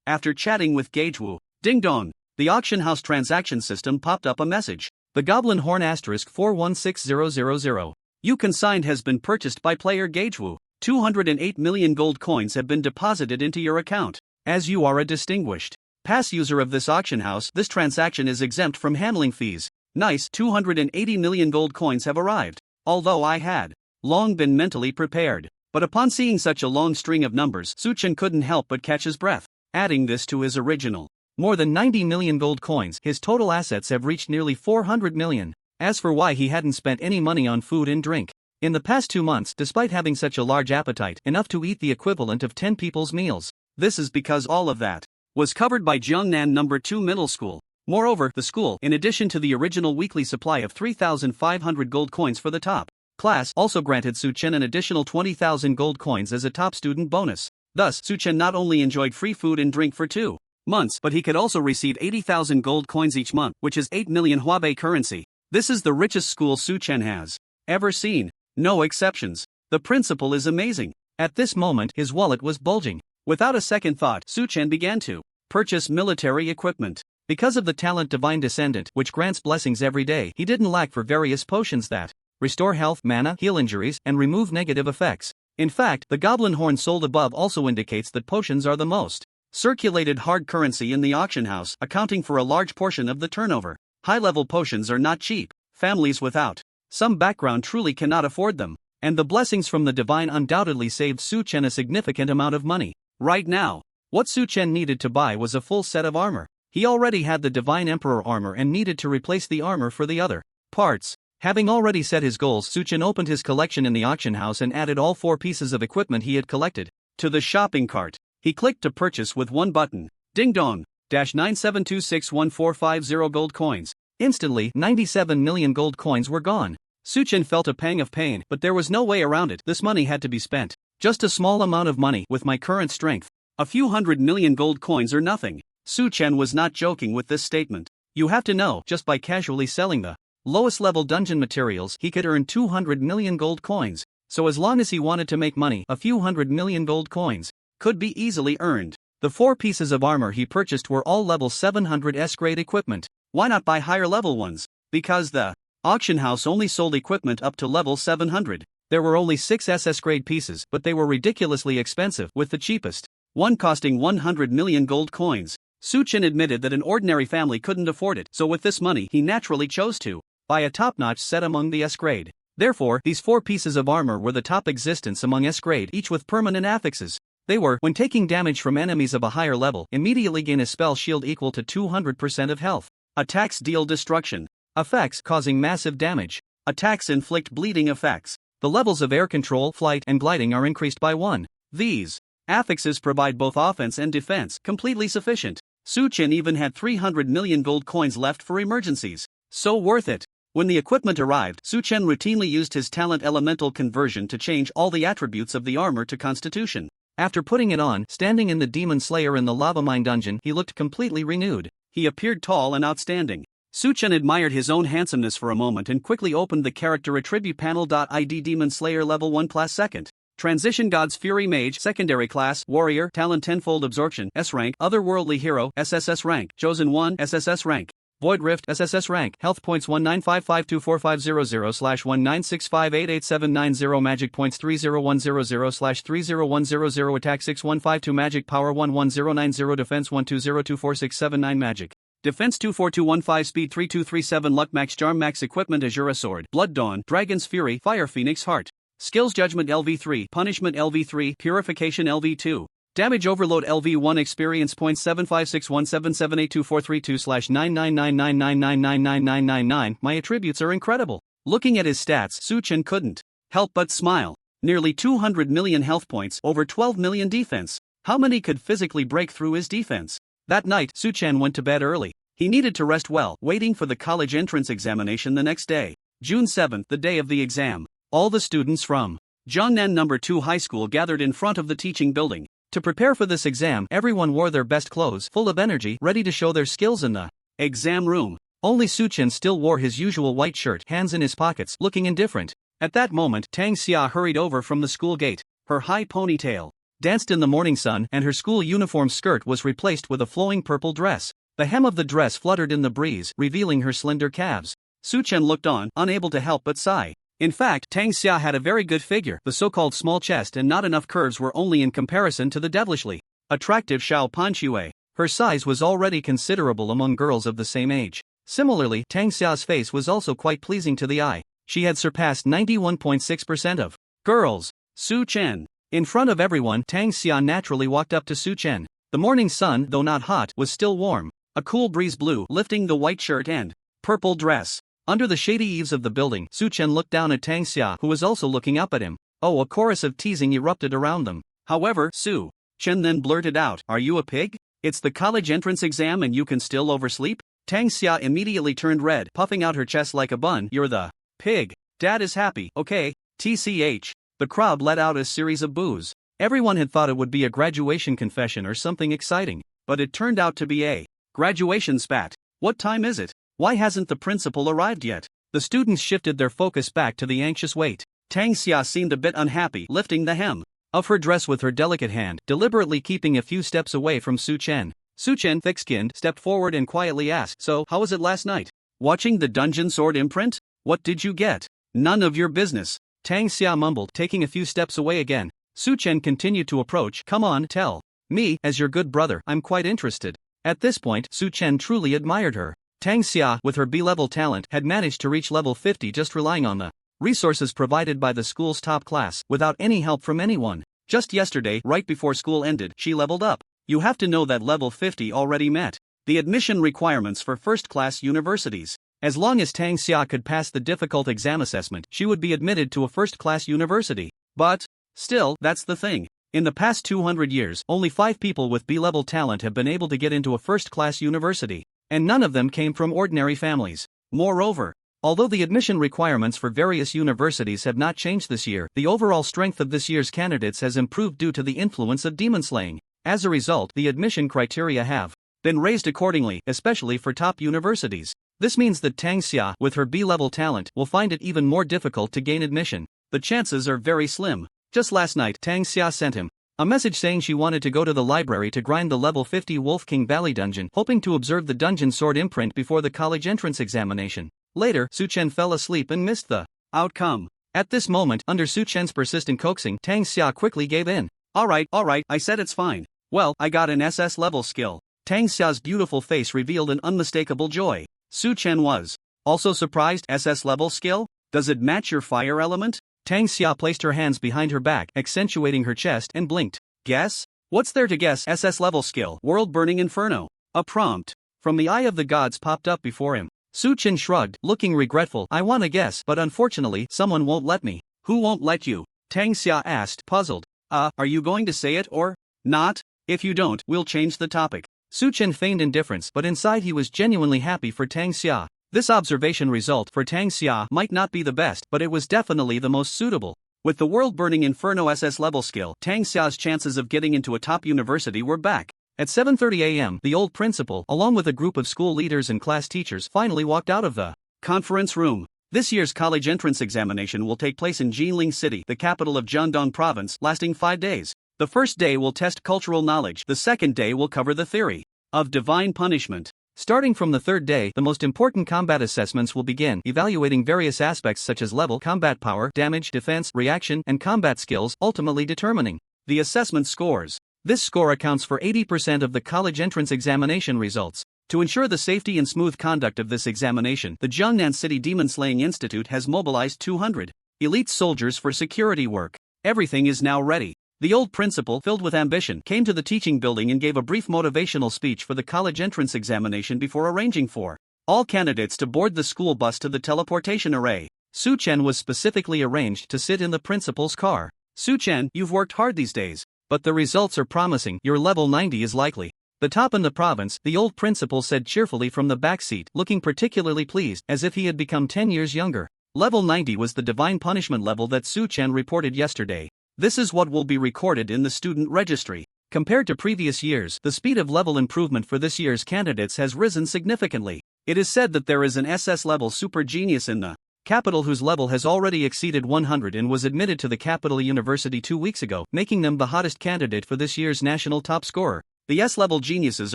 After chatting with Gijwu, ding dong, the auction house transaction system popped up a message. The Goblin Horn * 416000. You consigned has been purchased by player Gijwu. 208 million gold coins have been deposited into your account. As you are a distinguished pass user of this auction house, this transaction is exempt from handling fees. Nice, 280 million gold coins have arrived. Although I had long been mentally prepared. But upon seeing such a long string of numbers, Su Chen couldn't help but catch his breath. Adding this to his original more than 90 million gold coins, his total assets have reached nearly 400 million. As for why he hadn't spent any money on food and drink in the past 2 months, despite having such a large appetite, enough to eat the equivalent of 10 people's meals, this is because all of that was covered by Jiangnan No. 2 Middle School. Moreover, the school, in addition to the original weekly supply of 3,500 gold coins for the top class, also granted Su Chen an additional 20,000 gold coins as a top student bonus. Thus, Su Chen not only enjoyed free food and drink for 2 months, but he could also receive 80,000 gold coins each month, which is 8 million Huabei currency. This is the richest school Su Chen has ever seen. No exceptions. The principal is amazing. At this moment, his wallet was bulging. Without a second thought, Su Chen began to purchase military equipment. Because of the talent Divine Descendant, which grants blessings every day, he didn't lack for various potions that restore health, mana, heal injuries, and remove negative effects. In fact, the goblin horn sold above also indicates that potions are the most circulated hard currency in the auction house, accounting for a large portion of the turnover. High-level potions are not cheap. Families without some background truly cannot afford them, and the blessings from the divine undoubtedly saved Su Chen a significant amount of money. Right now, what Su Chen needed to buy was a full set of armor. He already had the Divine Emperor armor and needed to replace the armor for the other parts. Having already set his goals, Su Chen opened his collection in the auction house and added all 4 pieces of equipment he had collected to the shopping cart. He clicked to purchase with one button. Ding dong, -9726140 gold coins. Instantly, 97 million gold coins were gone. Su Chen felt a pang of pain, but there was no way around it. This money had to be spent. Just a small amount of money with my current strength. A few 100 million gold coins are nothing. Su Chen was not joking with this statement. You have to know, just by casually selling the lowest level dungeon materials, he could earn 200 million gold coins. So as long as he wanted to make money, a few 100 million gold coins could be easily earned. The 4 pieces of armor he purchased were all level 700 S grade equipment. Why not buy higher level ones? Because the auction house only sold equipment up to level 700. There were only 6 SS grade pieces, but they were ridiculously expensive, with the cheapest one costing 100 million gold coins. Su Chen admitted that an ordinary family couldn't afford it, so with this money he naturally chose to buy a top-notch set among the S grade. Therefore, these 4 pieces of armor were the top existence among S grade, each with permanent affixes. They were, when taking damage from enemies of a higher level, immediately gain a spell shield equal to 200% of health. Attacks deal destruction. Effects causing massive damage. Attacks inflict bleeding effects. The levels of air control, flight, and gliding are increased by 1. These affixes provide both offense and defense, completely sufficient. Su Chen even had 300 million gold coins left for emergencies. So worth it. When the equipment arrived, Su Chen routinely used his talent elemental conversion to change all the attributes of the armor to constitution. After putting it on, standing in the Demon Slayer in the lava mine dungeon, he looked completely renewed. He appeared tall and outstanding. Su Chen admired his own handsomeness for a moment and quickly opened the character attribute panel. ID Demon Slayer level 1 class 2nd. Transition God's Fury Mage secondary class Warrior Talent Tenfold Absorption S rank Otherworldly Hero SSS rank Chosen 1 SSS rank Void Rift SSS rank. Health points 19552450/196588790. Magic points 30100/30100. Attack 6152. Magic power 11090. Defense 12024679. Magic defense 24215. Speed 3237. Luck max. Charm max. Equipment Azura Sword, Blood Dawn, Dragon's Fury, Fire Phoenix Heart. Skills Judgment LV3, Punishment LV3, Purification LV2. Damage Overload LV1. Experience points 75617782432/99999999999. My attributes are incredible. Looking at his stats, Su-Chen couldn't help but smile. Nearly 200 million health points, over 12 million defense. How many could physically break through his defense? That night, Su-Chen went to bed early. He needed to rest well, waiting for the college entrance examination the next day. June 7th, the day of the exam. All the students from Jiangnan No. 2 High School gathered in front of the teaching building. To prepare for this exam, everyone wore their best clothes, full of energy, ready to show their skills in the exam room. Only Su-Chen still wore his usual white shirt, hands in his pockets, looking indifferent. At that moment, Tang Xia hurried over from the school gate. Her high ponytail danced in the morning sun, and her school uniform skirt was replaced with a flowing purple dress. The hem of the dress fluttered in the breeze, revealing her slender calves. Su-Chen looked on, unable to help but sigh. In fact, Tang Xia had a very good figure. The so-called small chest and not enough curves were only in comparison to the devilishly attractive Xiao Panxue. Her size was already considerable among girls of the same age. Similarly, Tang Xia's face was also quite pleasing to the eye. She had surpassed 91.6% of girls. Su-Chen. In front of everyone, Tang Xia naturally walked up to Su-Chen. The morning sun, though not hot, was still warm. A cool breeze blew, lifting the white shirt and purple dress. Under the shady eaves of the building, Su-Chen looked down at Tang Xia, who was also looking up at him. Oh, a chorus of teasing erupted around them. However, Su-Chen then blurted out, "Are you a pig? It's the college entrance exam and you can still oversleep?" Tang Xia immediately turned red, puffing out her chest like a bun. "You're the pig. Dad is happy, okay? TCH. The crowd let out a series of boos. Everyone had thought it would be a graduation confession or something exciting, but it turned out to be a graduation spat. What time is it? Why hasn't the principal arrived yet? The students shifted their focus back to the anxious wait. Tang Xia seemed a bit unhappy, lifting the hem of her dress with her delicate hand, deliberately keeping a few steps away from Su-Chen. Su-Chen, thick-skinned, stepped forward and quietly asked, "So, how was it last night? Watching the dungeon sword imprint? What did you get?" "None of your business," Tang Xia mumbled, taking a few steps away again. Su-Chen continued to approach. "Come on, tell me, as your good brother, I'm quite interested." At this point, Su-Chen truly admired her. Tang Xia, with her B-level talent, had managed to reach level 50 just relying on the resources provided by the school's top class, without any help from anyone. Just yesterday, right before school ended, she leveled up. You have to know that level 50 already met the admission requirements for first-class universities. As long as Tang Xia could pass the difficult exam assessment, she would be admitted to a first-class university. But still, that's the thing. In the past 200 years, only 5 people with B-level talent have been able to get into a first-class university. And none of them came from ordinary families. Moreover, although the admission requirements for various universities have not changed this year, the overall strength of this year's candidates has improved due to the influence of demon slaying. As a result, the admission criteria have been raised accordingly, especially for top universities. This means that Tang Xia, with her B-level talent, will find it even more difficult to gain admission. The chances are very slim. Just last night, Tang Xia sent him a message saying she wanted to go to the library to grind the level 50 Wolf King Valley dungeon, hoping to observe the dungeon sword imprint before the college entrance examination. Later, Su-Chen fell asleep and missed the outcome. At this moment, under Su-Chen's persistent coaxing, Tang Xia quickly gave in. Alright, I said it's fine. Well, I got an SS level skill." Tang Xia's beautiful face revealed an unmistakable joy. Su-Chen was also surprised. "SS level skill? Does it match your fire element?" Tang Xia placed her hands behind her back, accentuating her chest, and blinked. "Guess? What's there to guess?" "SS level skill, World Burning Inferno." A prompt from the Eye of the Gods popped up before him. Su-Chen shrugged, looking regretful. "I wanna guess, but unfortunately, someone won't let me." "Who won't let you?" Tang Xia asked, puzzled. Are you going to say it or not? If you don't, we'll change the topic." Su-Chen feigned indifference, but inside he was genuinely happy for Tang Xia. This observation result for Tang Xia might not be the best, but it was definitely the most suitable. With the world-burning Inferno SS level skill, Tang Xia's chances of getting into a top university were back. At 7:30 a.m., the old principal, along with a group of school leaders and class teachers, finally walked out of the conference room. This year's college entrance examination will take place in Jinling City, the capital of Jiangdong Province, lasting 5 days. The first day will test cultural knowledge, the second day will cover the theory of divine punishment. Starting from the third day, the most important combat assessments will begin, evaluating various aspects such as level, combat power, damage, defense, reaction, and combat skills, ultimately determining the assessment scores. This score accounts for 80% of the college entrance examination results. To ensure the safety and smooth conduct of this examination, the Jiangnan City Demon Slaying Institute has mobilized 200 elite soldiers for security work. Everything is now ready. The old principal, filled with ambition, came to the teaching building and gave a brief motivational speech for the college entrance examination before arranging for all candidates to board the school bus to the teleportation array. Su Chen was specifically arranged to sit in the principal's car. Su Chen, you've worked hard these days, but the results are promising. Your level 90 is likely the top in the province, the old principal said cheerfully from the back seat, looking particularly pleased, as if he had become 10 years younger. Level 90 was the divine punishment level that Su Chen reported yesterday. This is what will be recorded in the student registry. Compared to previous years, the speed of level improvement for this year's candidates has risen significantly. It is said that there is an SS level super genius in the capital whose level has already exceeded 100 and was admitted to the capital university 2 weeks ago, making them the hottest candidate for this year's national top scorer. The S-level geniuses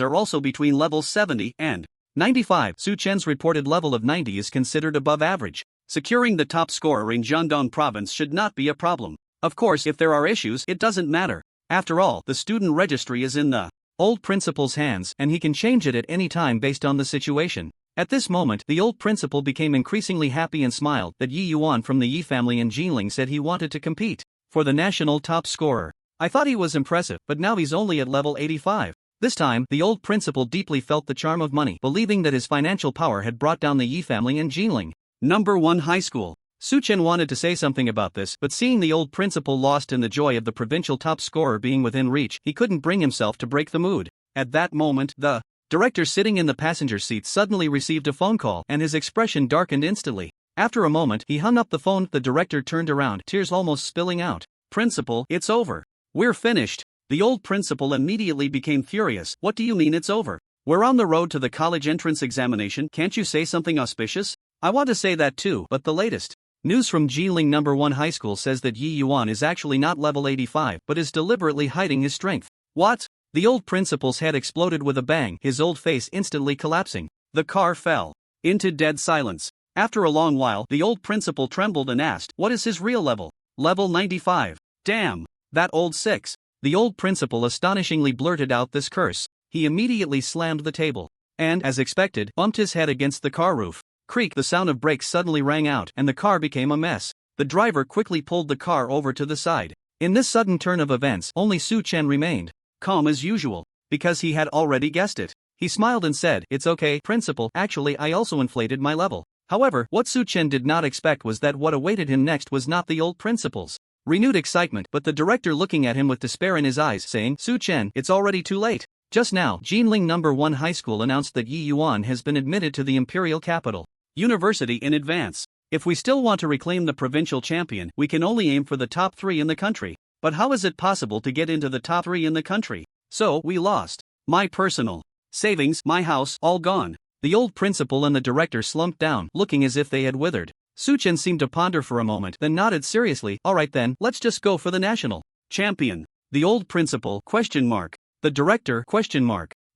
are also between levels 70 and 95. Su Chen's reported level of 90 is considered above average. Securing the top scorer in Jiangdong province should not be a problem. Of course, if there are issues, it doesn't matter. After all, the student registry is in the old principal's hands, and he can change it at any time based on the situation. At this moment, the old principal became increasingly happy and smiled that Yi Yuan from the Yi family and Jinling said he wanted to compete for the national top scorer. I thought he was impressive, but now he's only at level 85. This time, the old principal deeply felt the charm of money, believing that his financial power had brought down the Yi family and Jinling. Number 1 High School. Su Chen wanted to say something about this, but seeing the old principal lost in the joy of the provincial top scorer being within reach, he couldn't bring himself to break the mood. At that moment, the director sitting in the passenger seat suddenly received a phone call, and his expression darkened instantly. After a moment, he hung up the phone. The director turned around, tears almost spilling out. "Principal, it's over. We're finished." The old principal immediately became furious. "What do you mean it's over? We're on the road to the college entrance examination. Can't you say something auspicious?" "I want to say that too, but the latest news from Jiling number 1 High School says that Yi Yuan is actually not level 85 but is deliberately hiding his strength." "What?" The old principal's head exploded with a bang, his old face instantly collapsing. The car fell into dead silence. After a long while, the old principal trembled and asked, "What is his real level?" "Level 95. Damn. That old six." The old principal astonishingly blurted out this curse. He immediately slammed the table and, as expected, bumped his head against the car roof. Creak, the sound of brakes suddenly rang out, and the car became a mess. The driver quickly pulled the car over to the side. In this sudden turn of events, only Su Chen remained calm as usual, because he had already guessed it. He smiled and said, "It's okay, principal, actually I also inflated my level." However, what Su Chen did not expect was that what awaited him next was not the old principal's renewed excitement, but the director looking at him with despair in his eyes, saying, "Su Chen, it's already too late." Just now, Jinling number 1 High School announced that Yi Yuan has been admitted to the Imperial Capital University in advance. If we still want to reclaim the provincial champion, we can only aim for the top 3 in the country. But how is it possible to get into the top 3 in the country? So, we lost my personal savings, my house, all gone. The old principal and the director slumped down, looking as if they had withered. Su Chen seemed to ponder for a moment, then nodded seriously. "Alright then, let's just go for the national champion." The old principal, ? The director, ?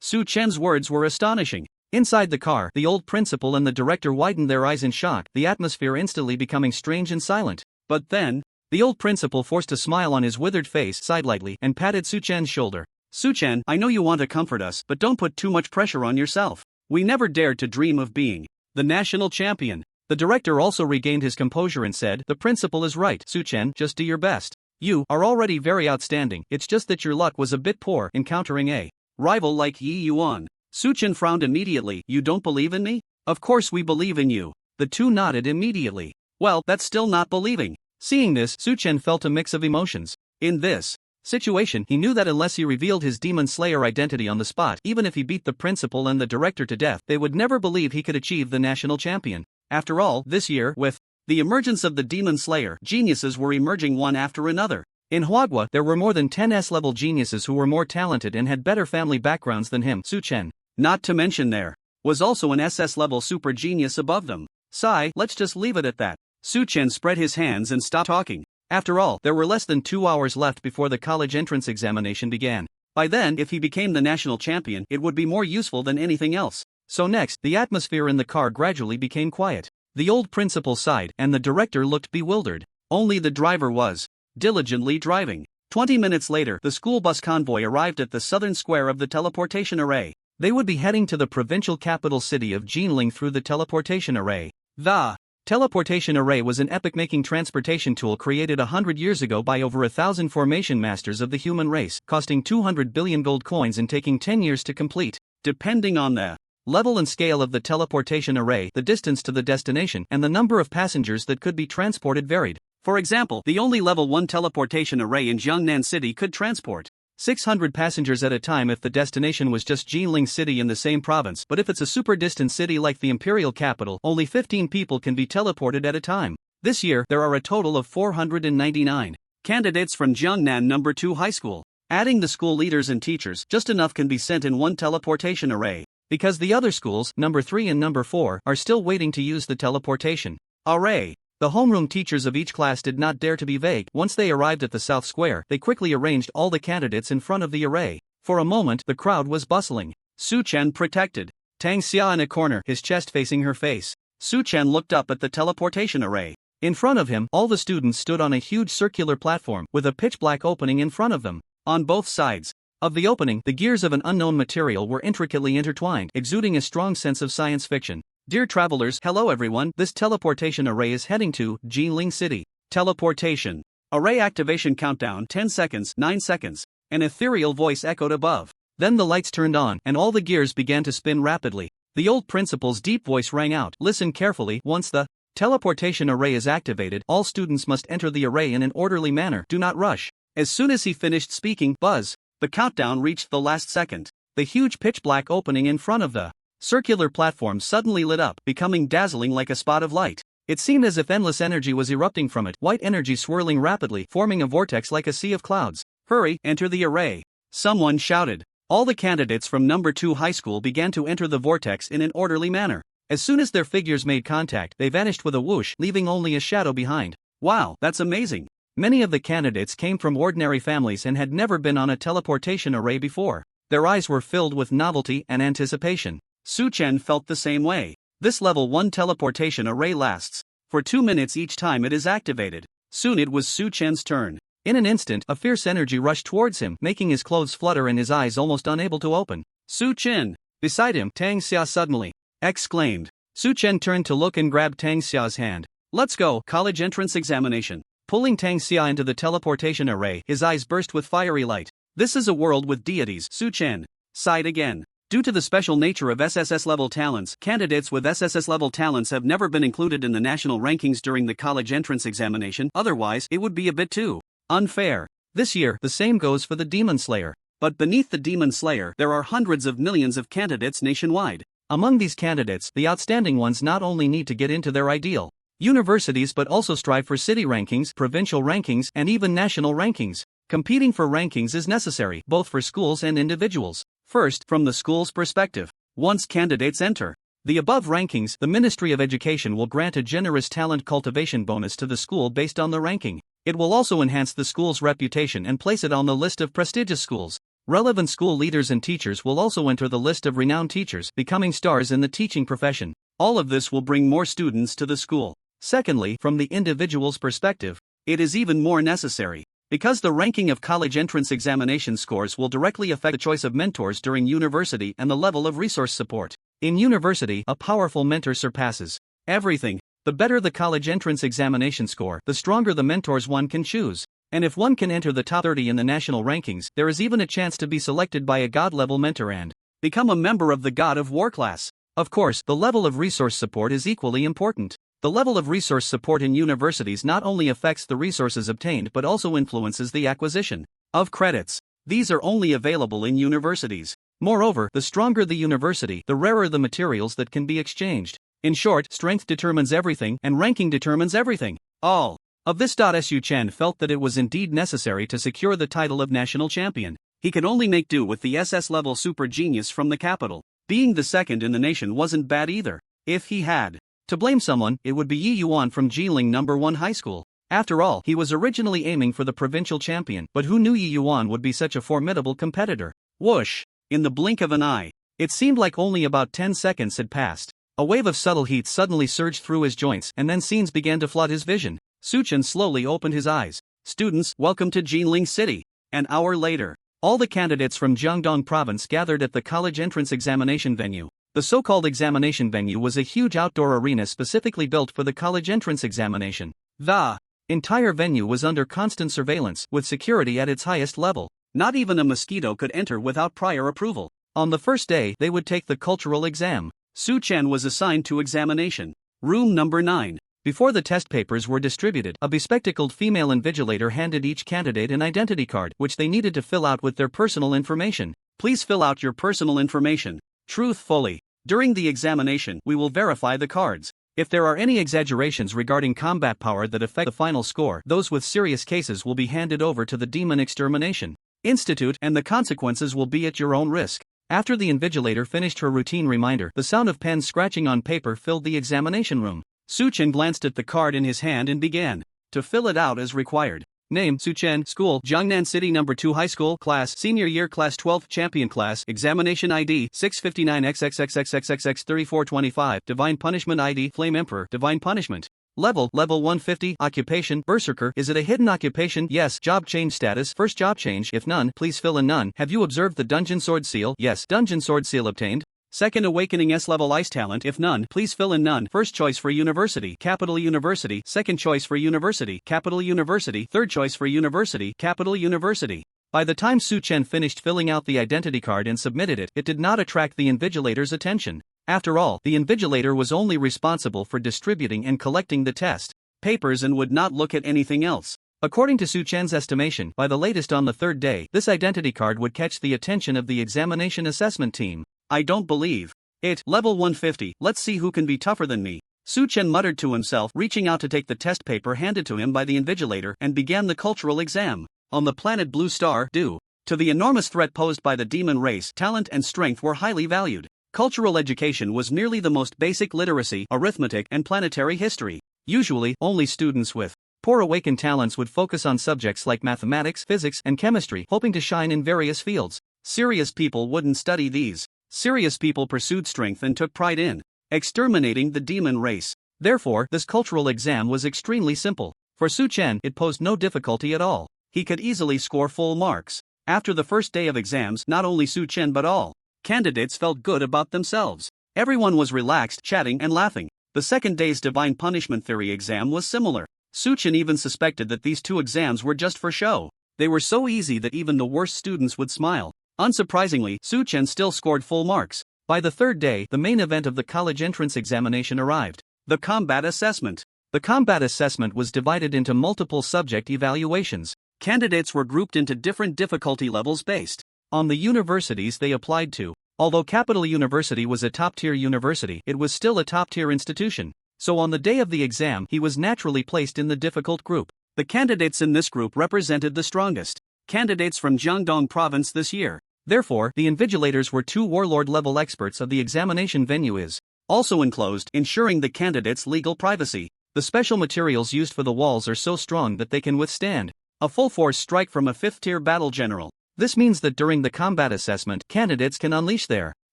Su Chen's words were astonishing. Inside the car, the old principal and the director widened their eyes in shock, the atmosphere instantly becoming strange and silent. But then, the old principal forced a smile on his withered face, sighed lightly, and patted Su Chen's shoulder. "Su Chen, I know you want to comfort us, but don't put too much pressure on yourself. We never dared to dream of being the national champion." The director also regained his composure and said, "The principal is right, Su Chen, just do your best. You are already very outstanding, it's just that your luck was a bit poor encountering a rival like Yi Yuan." Su Chen frowned immediately. "You don't believe in me?" "Of course we believe in you." The two nodded immediately. "Well, that's still not believing." Seeing this, Su Chen felt a mix of emotions. In this situation, he knew that unless he revealed his demon slayer identity on the spot, even if he beat the principal and the director to death, they would never believe he could achieve the national champion. After all, this year, with the emergence of the demon slayer, geniuses were emerging one after another. In Huagua, there were more than 10 S-level geniuses who were more talented and had better family backgrounds than him, Su Chen. Not to mention there was also an SS-level super genius above them. Sigh, let's just leave it at that. Su Chen spread his hands and stopped talking. After all, there were less than 2 hours left before the college entrance examination began. By then, if he became the national champion, it would be more useful than anything else. So next, the atmosphere in the car gradually became quiet. The old principal sighed, and the director looked bewildered. Only the driver was diligently driving. 20 minutes later, the school bus convoy arrived at the southern square of the teleportation array. They would be heading to the provincial capital city of Jinling through the teleportation array. The teleportation array was an epoch-making transportation tool created 100 years ago by over 1,000 formation masters of the human race, costing 200 billion gold coins and taking 10 years to complete. Depending on the level and scale of the teleportation array, the distance to the destination, and the number of passengers that could be transported varied. For example, the only level 1 teleportation array in Jiangnan City could transport 600 passengers at a time if the destination was just Jinling City in the same province, but if it's a super distant city like the imperial capital, only 15 people can be teleported at a time. This year, there are a total of 499 candidates from Jiangnan No. 2 High School. Adding the school leaders and teachers, just enough can be sent in one teleportation array, because the other schools, No. 3 and No. 4, are still waiting to use the teleportation array. The homeroom teachers of each class did not dare to be vague. Once they arrived at the South Square, they quickly arranged all the candidates in front of the array. For a moment, the crowd was bustling. Su Chen protected Tang Xia in a corner, his chest facing her face. Su Chen looked up at the teleportation array. In front of him, all the students stood on a huge circular platform, with a pitch-black opening in front of them. On both sides of the opening, the gears of an unknown material were intricately intertwined, exuding a strong sense of science fiction. Dear travelers, hello everyone, this teleportation array is heading to Jinling City. Teleportation array activation countdown 10 seconds, 9 seconds. An ethereal voice echoed above. Then the lights turned on, and all the gears began to spin rapidly. The old principal's deep voice rang out. Listen carefully, once the teleportation array is activated, all students must enter the array in an orderly manner. Do not rush. As soon as he finished speaking, buzz, the countdown reached the last second. The huge pitch-black opening in front of the circular platform suddenly lit up, becoming dazzling like a spot of light. It seemed as if endless energy was erupting from it, white energy swirling rapidly, forming a vortex like a sea of clouds. Hurry, enter the array. Someone shouted. All the candidates from No. 2 High School began to enter the vortex in an orderly manner. As soon as their figures made contact, they vanished with a whoosh, leaving only a shadow behind. Wow, that's amazing. Many of the candidates came from ordinary families and had never been on a teleportation array before. Their eyes were filled with novelty and anticipation. Su Chen felt the same way. This level 1 teleportation array lasts for 2 minutes each time it is activated. Soon it was Su Chen's turn. In an instant, a fierce energy rushed towards him, making his clothes flutter and his eyes almost unable to open. Su Chen! Beside him, Tang Xia suddenly exclaimed. Su Chen turned to look and grabbed Tang Xia's hand. Let's go, college entrance examination. Pulling Tang Xia into the teleportation array, his eyes burst with fiery light. This is a world with deities. Su Chen sighed again. Due to the special nature of SSS level talents, candidates with SSS level talents have never been included in the national rankings during the college entrance examination, otherwise it would be a bit too unfair. This year, the same goes for the Demon Slayer. But beneath the Demon Slayer, there are hundreds of millions of candidates nationwide. Among these candidates, the outstanding ones not only need to get into their ideal universities but also strive for city rankings, provincial rankings, and even national rankings. Competing for rankings is necessary, both for schools and individuals. First, from the school's perspective. Once candidates enter the above rankings, the Ministry of Education will grant a generous talent cultivation bonus to the school based on the ranking. It will also enhance the school's reputation and place it on the list of prestigious schools. Relevant school leaders and teachers will also enter the list of renowned teachers, becoming stars in the teaching profession. All of this will bring more students to the school. Secondly, from the individual's perspective, it is even more necessary. Because the ranking of college entrance examination scores will directly affect the choice of mentors during university and the level of resource support. In university, a powerful mentor surpasses everything. The better the college entrance examination score, the stronger the mentors one can choose. And if one can enter the top 30 in the national rankings, there is even a chance to be selected by a god-level mentor and become a member of the God of War class. Of course, the level of resource support is equally important. The level of resource support in universities not only affects the resources obtained but also influences the acquisition of credits. These are only available in universities. Moreover, the stronger the university, the rarer the materials that can be exchanged. In short, strength determines everything, and ranking determines everything. All of this. Su Chen felt that it was indeed necessary to secure the title of national champion. He could only make do with the SS level super genius from the capital. Being the second in the nation wasn't bad either. If he had to blame someone, it would be Yi Yuan from Jiling No. 1 High School. After all, he was originally aiming for the provincial champion, but who knew Yi Yuan would be such a formidable competitor? Whoosh! In the blink of an eye, It seemed like only about 10 seconds had passed. A wave of subtle heat suddenly surged through his joints, and then scenes began to flood his vision. Suchen slowly opened his eyes. Students, welcome to Jinling City. An hour later, all the candidates from Jiangdong province gathered at the college entrance examination venue. The so-called examination venue was a huge outdoor arena specifically built for the college entrance examination. The entire venue was under constant surveillance, with security at its highest level. Not even a mosquito could enter without prior approval. On the first day, they would take the cultural exam. Su Chen was assigned to examination. Room number 9. Before the test papers were distributed, a bespectacled female invigilator handed each candidate an identity card, which they needed to fill out with their personal information. Please fill out your personal information truthfully. During the examination, we will verify the cards. If there are any exaggerations regarding combat power that affect the final score, those with serious cases will be handed over to the Demon Extermination Institute, and the consequences will be at your own risk. After the invigilator finished her routine reminder, the sound of pens scratching on paper filled the examination room. Su Chen glanced at the card in his hand and began to fill it out as required. Name: Su Chen. School: Jiangnan City No. 2 High School. Class: Senior Year. Class 12 Champion Class. Examination ID: 659XXXXXX3425. Divine Punishment ID: Flame Emperor. Divine Punishment. Level: Level 150. Occupation: Berserker. Is it a hidden occupation? Yes. Job change status: First job change. If none, please fill in none. Have you observed the Dungeon Sword Seal? Yes. Dungeon Sword Seal obtained. Second Awakening S-level Ice Talent. If none, please fill in none. First choice for University, Capital University. Second choice for University, Capital University. Third choice for University, Capital University. By the time Su Chen finished filling out the identity card and submitted it, it did not attract the invigilator's attention. After all, the invigilator was only responsible for distributing and collecting the test papers and would not look at anything else. According to Su Chen's estimation, by the latest on the third day, this identity card would catch the attention of the examination assessment team. I don't believe it. Level 150, let's see who can be tougher than me. Su Chen muttered to himself, reaching out to take the test paper handed to him by the invigilator, and began the cultural exam. On the planet Blue Star, due to the enormous threat posed by the demon race, talent and strength were highly valued. Cultural education was merely the most basic literacy, arithmetic, and planetary history. Usually, only students with poor awakened talents would focus on subjects like mathematics, physics, and chemistry, hoping to shine in various fields. Serious people wouldn't study these. Serious people pursued strength and took pride in exterminating the demon race. Therefore, this cultural exam was extremely simple. For Su Chen, it posed no difficulty at all. He could easily score full marks. After the first day of exams, not only Su Chen but all candidates felt good about themselves. Everyone was relaxed, chatting, and laughing. The second day's Divine Punishment Theory exam was similar. Su Chen even suspected that these two exams were just for show. They were so easy that even the worst students would smile. Unsurprisingly, Su Chen still scored full marks. By the third day, the main event of the college entrance examination arrived: the combat assessment. The combat assessment was divided into multiple subject evaluations. Candidates were grouped into different difficulty levels based on the universities they applied to. Although Capital University was a top-tier university, it was still a top-tier institution. So on the day of the exam, he was naturally placed in the difficult group. The candidates in this group represented the strongest candidates from Jiangdong province this year. Therefore, the invigilators were two warlord-level experts of the examination venue is also enclosed, ensuring the candidates' legal privacy. The special materials used for the walls are so strong that they can withstand a full-force strike from a fifth-tier battle general. This means that during the combat assessment, candidates can unleash their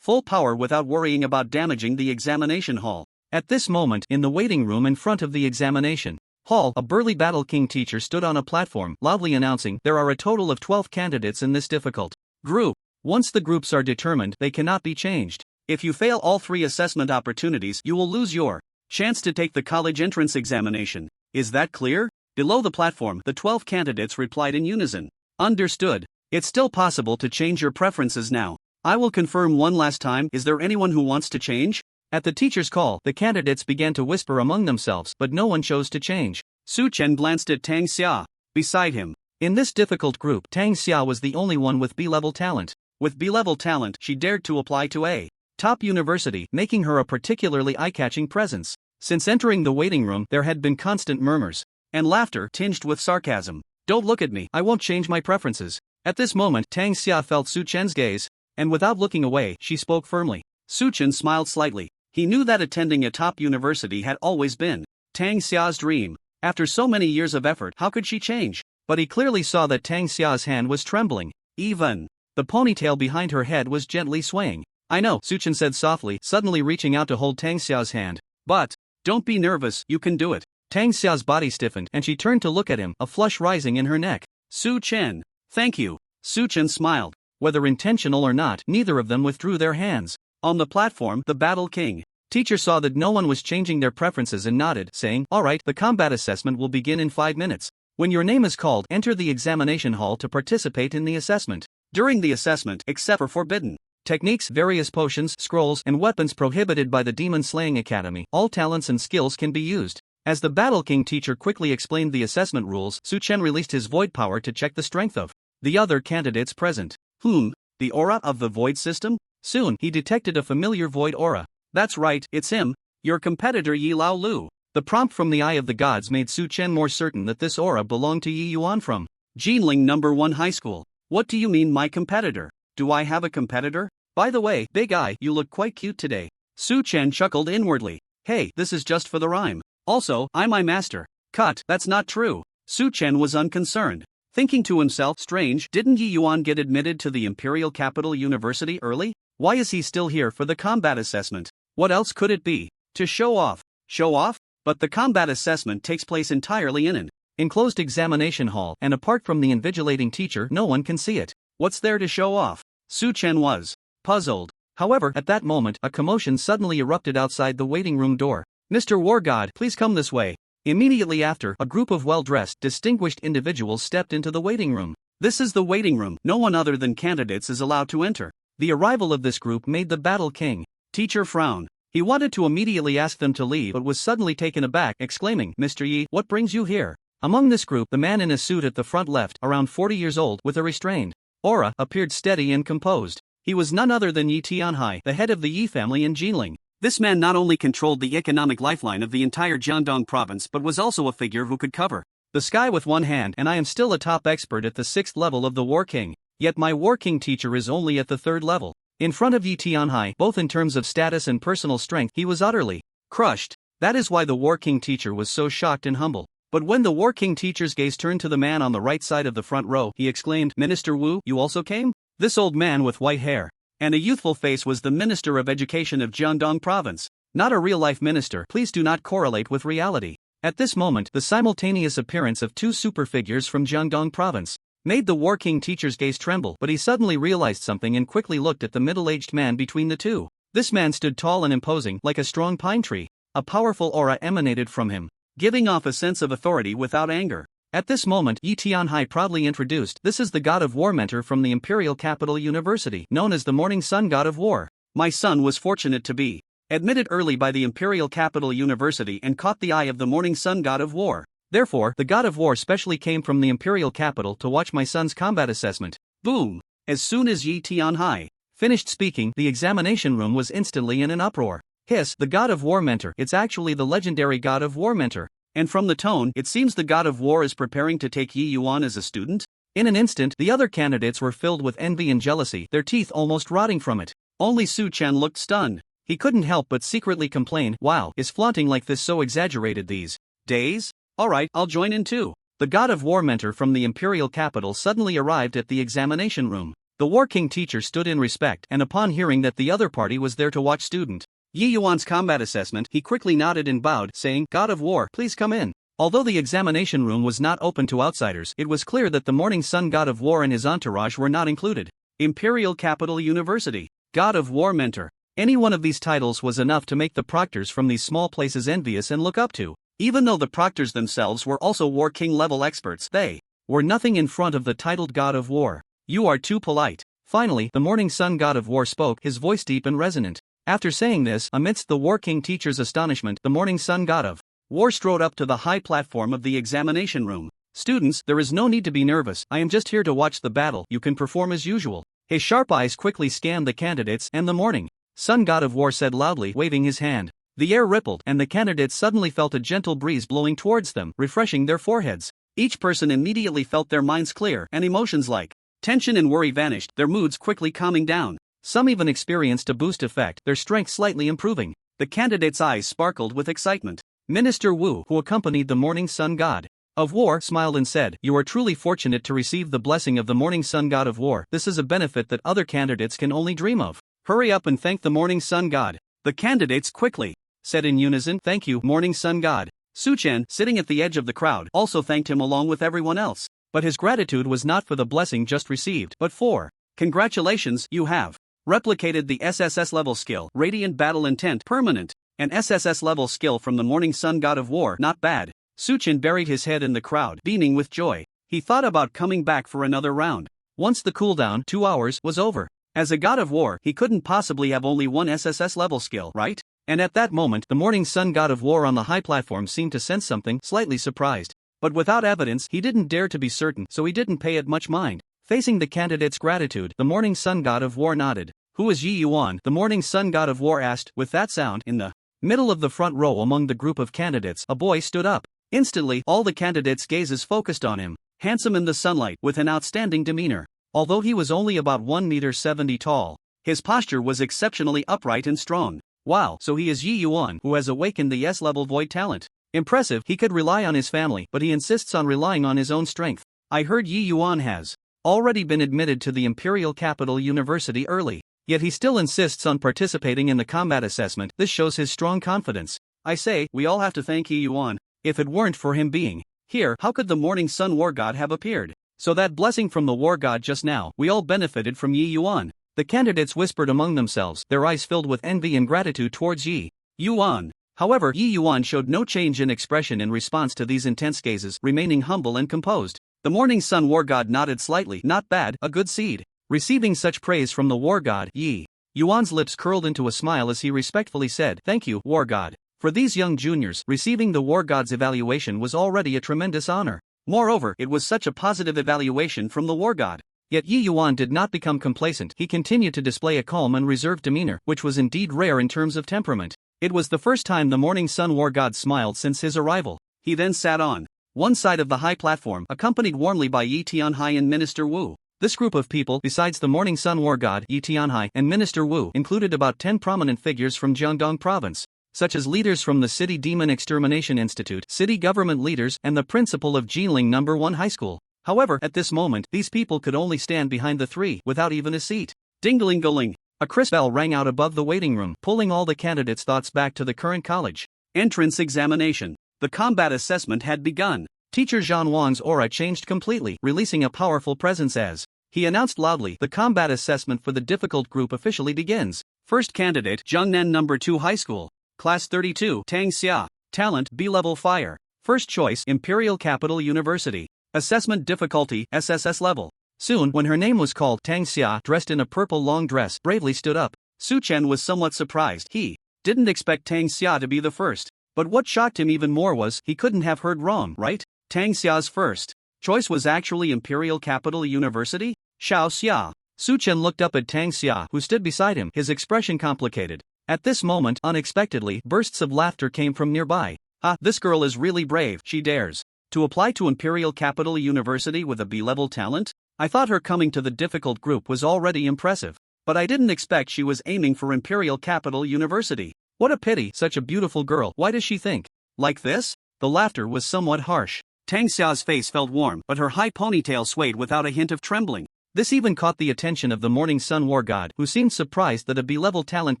full power without worrying about damaging the examination hall. At this moment, in the waiting room in front of the examination hall, a burly Battle King teacher stood on a platform, loudly announcing, "There are a total of 12 candidates in this difficult group. Once the groups are determined, they cannot be changed. If you fail all 3 assessment opportunities, you will lose your chance to take the college entrance examination. Is that clear?" Below the platform, the 12 candidates replied in unison. "Understood. It's still possible to change your preferences now. I will confirm one last time. Is there anyone who wants to change?" At the teacher's call, the candidates began to whisper among themselves, but no one chose to change. Su Chen glanced at Tang Xia beside him. In this difficult group, Tang Xia was the only one with B-level talent. With B-level talent, she dared to apply to a top university, making her a particularly eye-catching presence. Since entering the waiting room, there had been constant murmurs and laughter tinged with sarcasm. "Don't look at me, I won't change my preferences." At this moment, Tang Xia felt Su Chen's gaze, and without looking away, she spoke firmly. Su Chen smiled slightly. He knew that attending a top university had always been Tang Xia's dream. After so many years of effort, how could she change? But he clearly saw that Tang Xia's hand was trembling. Even the ponytail behind her head was gently swaying. I know, Suchan said softly, suddenly reaching out to hold Tang Xiao's hand. But don't be nervous, you can do it. Tang Xiao's body stiffened and she turned to look at him, a flush rising in her neck. Su Chen. Thank you. Su Chen smiled. Whether intentional or not, neither of them withdrew their hands. On the platform, the Battle King. Teacher saw that no one was changing their preferences and nodded, saying, "Alright, the combat assessment will begin in 5 minutes. When your name is called, enter the examination hall to participate in the assessment. During the assessment, except for forbidden techniques, various potions, scrolls, and weapons prohibited by the Demon Slaying Academy, all talents and skills can be used." As the Battle King teacher quickly explained the assessment rules, Su Chen released his void power to check the strength of the other candidates present. The aura of the void system? Soon, he detected a familiar void aura. That's right, it's him, your competitor Yi Lao Lu. The prompt from the Eye of the Gods made Su Chen more certain that this aura belonged to Yi Yuan from Jinling No. 1 High School. What do you mean my competitor? Do I have a competitor? By the way, Big Eye, you look quite cute today. Su Chen chuckled inwardly. Hey, this is just for the rhyme. Also, I'm my master. Cut, that's not true. Su Chen was unconcerned. Thinking to himself, strange, didn't Yi Yuan get admitted to the Imperial Capital University early? Why is he still here for the combat assessment? What else could it be? To show off. Show off? But the combat assessment takes place entirely in an enclosed examination hall, and apart from the invigilating teacher, no one can see it. What's there to show off? Su Chen was puzzled. However, at that moment, a commotion suddenly erupted outside the waiting room door. "Mr. War God, please come this way." Immediately after, a group of well-dressed, distinguished individuals stepped into the waiting room. This is the waiting room. No one other than candidates is allowed to enter. The arrival of this group made the Battle King teacher frown. He wanted to immediately ask them to leave but was suddenly taken aback, exclaiming, "Mr. Yi, what brings you here?" Among this group, the man in a suit at the front left, around 40 years old, with a restrained aura, appeared steady and composed. He was none other than Yi Tianhai, the head of the Yi family in Jinling. This man not only controlled the economic lifeline of the entire Jiangdong province but was also a figure who could cover the sky with one hand, and I am still a top expert at the 6th level of the War King. Yet my War King teacher is only at the 3rd level. In front of Yi Tianhai, both in terms of status and personal strength, he was utterly crushed. That is why the War King teacher was so shocked and humble. But when the War King teacher's gaze turned to the man on the right side of the front row, he exclaimed, "Minister Wu, you also came?" This old man with white hair and a youthful face was the Minister of Education of Jiangdong Province. Not a real-life minister, please do not correlate with reality. At this moment, the simultaneous appearance of two super figures from Jiangdong Province made the War King teacher's gaze tremble, but he suddenly realized something and quickly looked at the middle-aged man between the two. This man stood tall and imposing, like a strong pine tree. A powerful aura emanated from him, giving off a sense of authority without anger. At this moment, Yi Tianhai proudly introduced, "This is the God of War mentor from the Imperial Capital University, known as the Morning Sun God of War. My son was fortunate to be admitted early by the Imperial Capital University and caught the eye of the Morning Sun God of War. Therefore, the God of War specially came from the Imperial Capital to watch my son's combat assessment." Boom! As soon as Yi Tianhai finished speaking, the examination room was instantly in an uproar. Hiss, the God of War mentor, it's actually the legendary God of War mentor. And from the tone, it seems the God of War is preparing to take Yi Yuan as a student? In an instant, the other candidates were filled with envy and jealousy, their teeth almost rotting from it. Only Su Chen looked stunned. He couldn't help but secretly complain, "Wow, is flaunting like this so exaggerated these days? Alright, I'll join in too." The God of War mentor from the Imperial Capital suddenly arrived at the examination room. The War King teacher stood in respect, and upon hearing that the other party was there to watch student Yi Yuan's combat assessment, he quickly nodded and bowed, saying, "God of War, please come in." Although the examination room was not open to outsiders, it was clear that the Morning Sun God of War and his entourage were not included. Imperial Capital University, God of War mentor. Any one of these titles was enough to make the proctors from these small places envious and look up to. Even though the proctors themselves were also War King level experts, they were nothing in front of the titled God of War. "You are too polite." Finally, the Morning Sun God of War spoke, his voice deep and resonant. After saying this, amidst the War King teacher's astonishment, the Morning Sun God of War strode up to the high platform of the examination room. "Students, there is no need to be nervous, I am just here to watch the battle, you can perform as usual." His sharp eyes quickly scanned the candidates, and the Morning Sun God of War said loudly, waving his hand. The air rippled, and the candidates suddenly felt a gentle breeze blowing towards them, refreshing their foreheads. Each person immediately felt their minds clear, and emotions like tension and worry vanished, their moods quickly calming down. Some even experienced a boost effect, their strength slightly improving. The candidates' eyes sparkled with excitement. Minister Wu, who accompanied the Morning Sun God of War, smiled and said, "You are truly fortunate to receive the blessing of the Morning Sun God of War. This is a benefit that other candidates can only dream of." Hurry up and thank the morning sun god. The candidates quickly said in unison, "Thank you, morning sun god." Su-chen, sitting at the edge of the crowd, also thanked him along with everyone else. But his gratitude was not for the blessing just received, but for, "Congratulations, you have replicated the SSS level skill, Radiant Battle Intent Permanent, an SSS level skill from the morning sun god of war, not bad." Su-chen buried his head in the crowd, beaming with joy. He thought about coming back for another round. Once the cooldown, 2 hours, was over. As a god of war, he couldn't possibly have only one SSS level skill, right? And at that moment, the morning sun god of war on the high platform seemed to sense something, slightly surprised. But without evidence, he didn't dare to be certain, so he didn't pay it much mind. Facing the candidate's gratitude, the morning sun god of war nodded. "Who is Yi Yuan?" the morning sun god of war asked. With that sound, in the middle of the front row among the group of candidates, a boy stood up. Instantly, all the candidates' gazes focused on him. Handsome in the sunlight, with an outstanding demeanor. Although he was only about 1.70 meters tall, his posture was exceptionally upright and strong. Wow, so he is Yi Yuan, who has awakened the S-level void talent. Impressive. He could rely on his family, but he insists on relying on his own strength. I heard Yi Yuan has already been admitted to the Imperial Capital University early. Yet he still insists on participating in the combat assessment. This shows his strong confidence. I say, we all have to thank Yi Yuan. If it weren't for him being here, how could the morning sun war god have appeared? So that blessing from the war god just now, we all benefited from Yi Yuan. The candidates whispered among themselves, their eyes filled with envy and gratitude towards Yi Yuan. However, Yi Yuan showed no change in expression in response to these intense gazes, remaining humble and composed. The morning sun war god nodded slightly. Not bad, a good seed. Receiving such praise from the war god, Yi Yuan's lips curled into a smile as he respectfully said, "Thank you, war god." For these young juniors, receiving the war god's evaluation was already a tremendous honor. Moreover, it was such a positive evaluation from the war god. Yet Yi Yuan did not become complacent. He continued to display a calm and reserved demeanor, which was indeed rare in terms of temperament. It was the first time the morning sun war god smiled since his arrival. He then sat on one side of the high platform, accompanied warmly by Yi Tianhai and Minister Wu. This group of people, besides the morning sun war god, Yi Tianhai, and Minister Wu, included about 10 prominent figures from Jiangdong province, such as leaders from the City Demon Extermination Institute, city government leaders, and the principal of Jinling No. 1 High School. However, at this moment, these people could only stand behind the three, without even a seat. Ding-a-ling-a-ling. A crisp bell rang out above the waiting room, pulling all the candidates' thoughts back to the current college entrance examination. The combat assessment had begun. Teacher Zhang Wang's aura changed completely, releasing a powerful presence as he announced loudly, "The combat assessment for the difficult group officially begins. First candidate, Zhongnan No. 2 High School. Class 32, Tang Xia. Talent, B-level fire. First choice, Imperial Capital University. Assessment difficulty, SSS level." Soon, when her name was called, Tang Xia, dressed in a purple long dress, bravely stood up. Su-chen was somewhat surprised. He didn't expect Tang Xia to be the first. But what shocked him even more was, he couldn't have heard wrong, right? Tang Xia's first choice was actually Imperial Capital University? Xiao Xia. Su-chen looked up at Tang Xia, who stood beside him, his expression complicated. At this moment, unexpectedly, bursts of laughter came from nearby. "Ah, this girl is really brave. She dares to apply to Imperial Capital University with a B-level talent? I thought her coming to the difficult group was already impressive. But I didn't expect she was aiming for Imperial Capital University. What a pity, such a beautiful girl. Why does she think like this?" The laughter was somewhat harsh. Tang Xia's face felt warm, but her high ponytail swayed without a hint of trembling. This even caught the attention of the morning sun war god, who seemed surprised that a B-level talent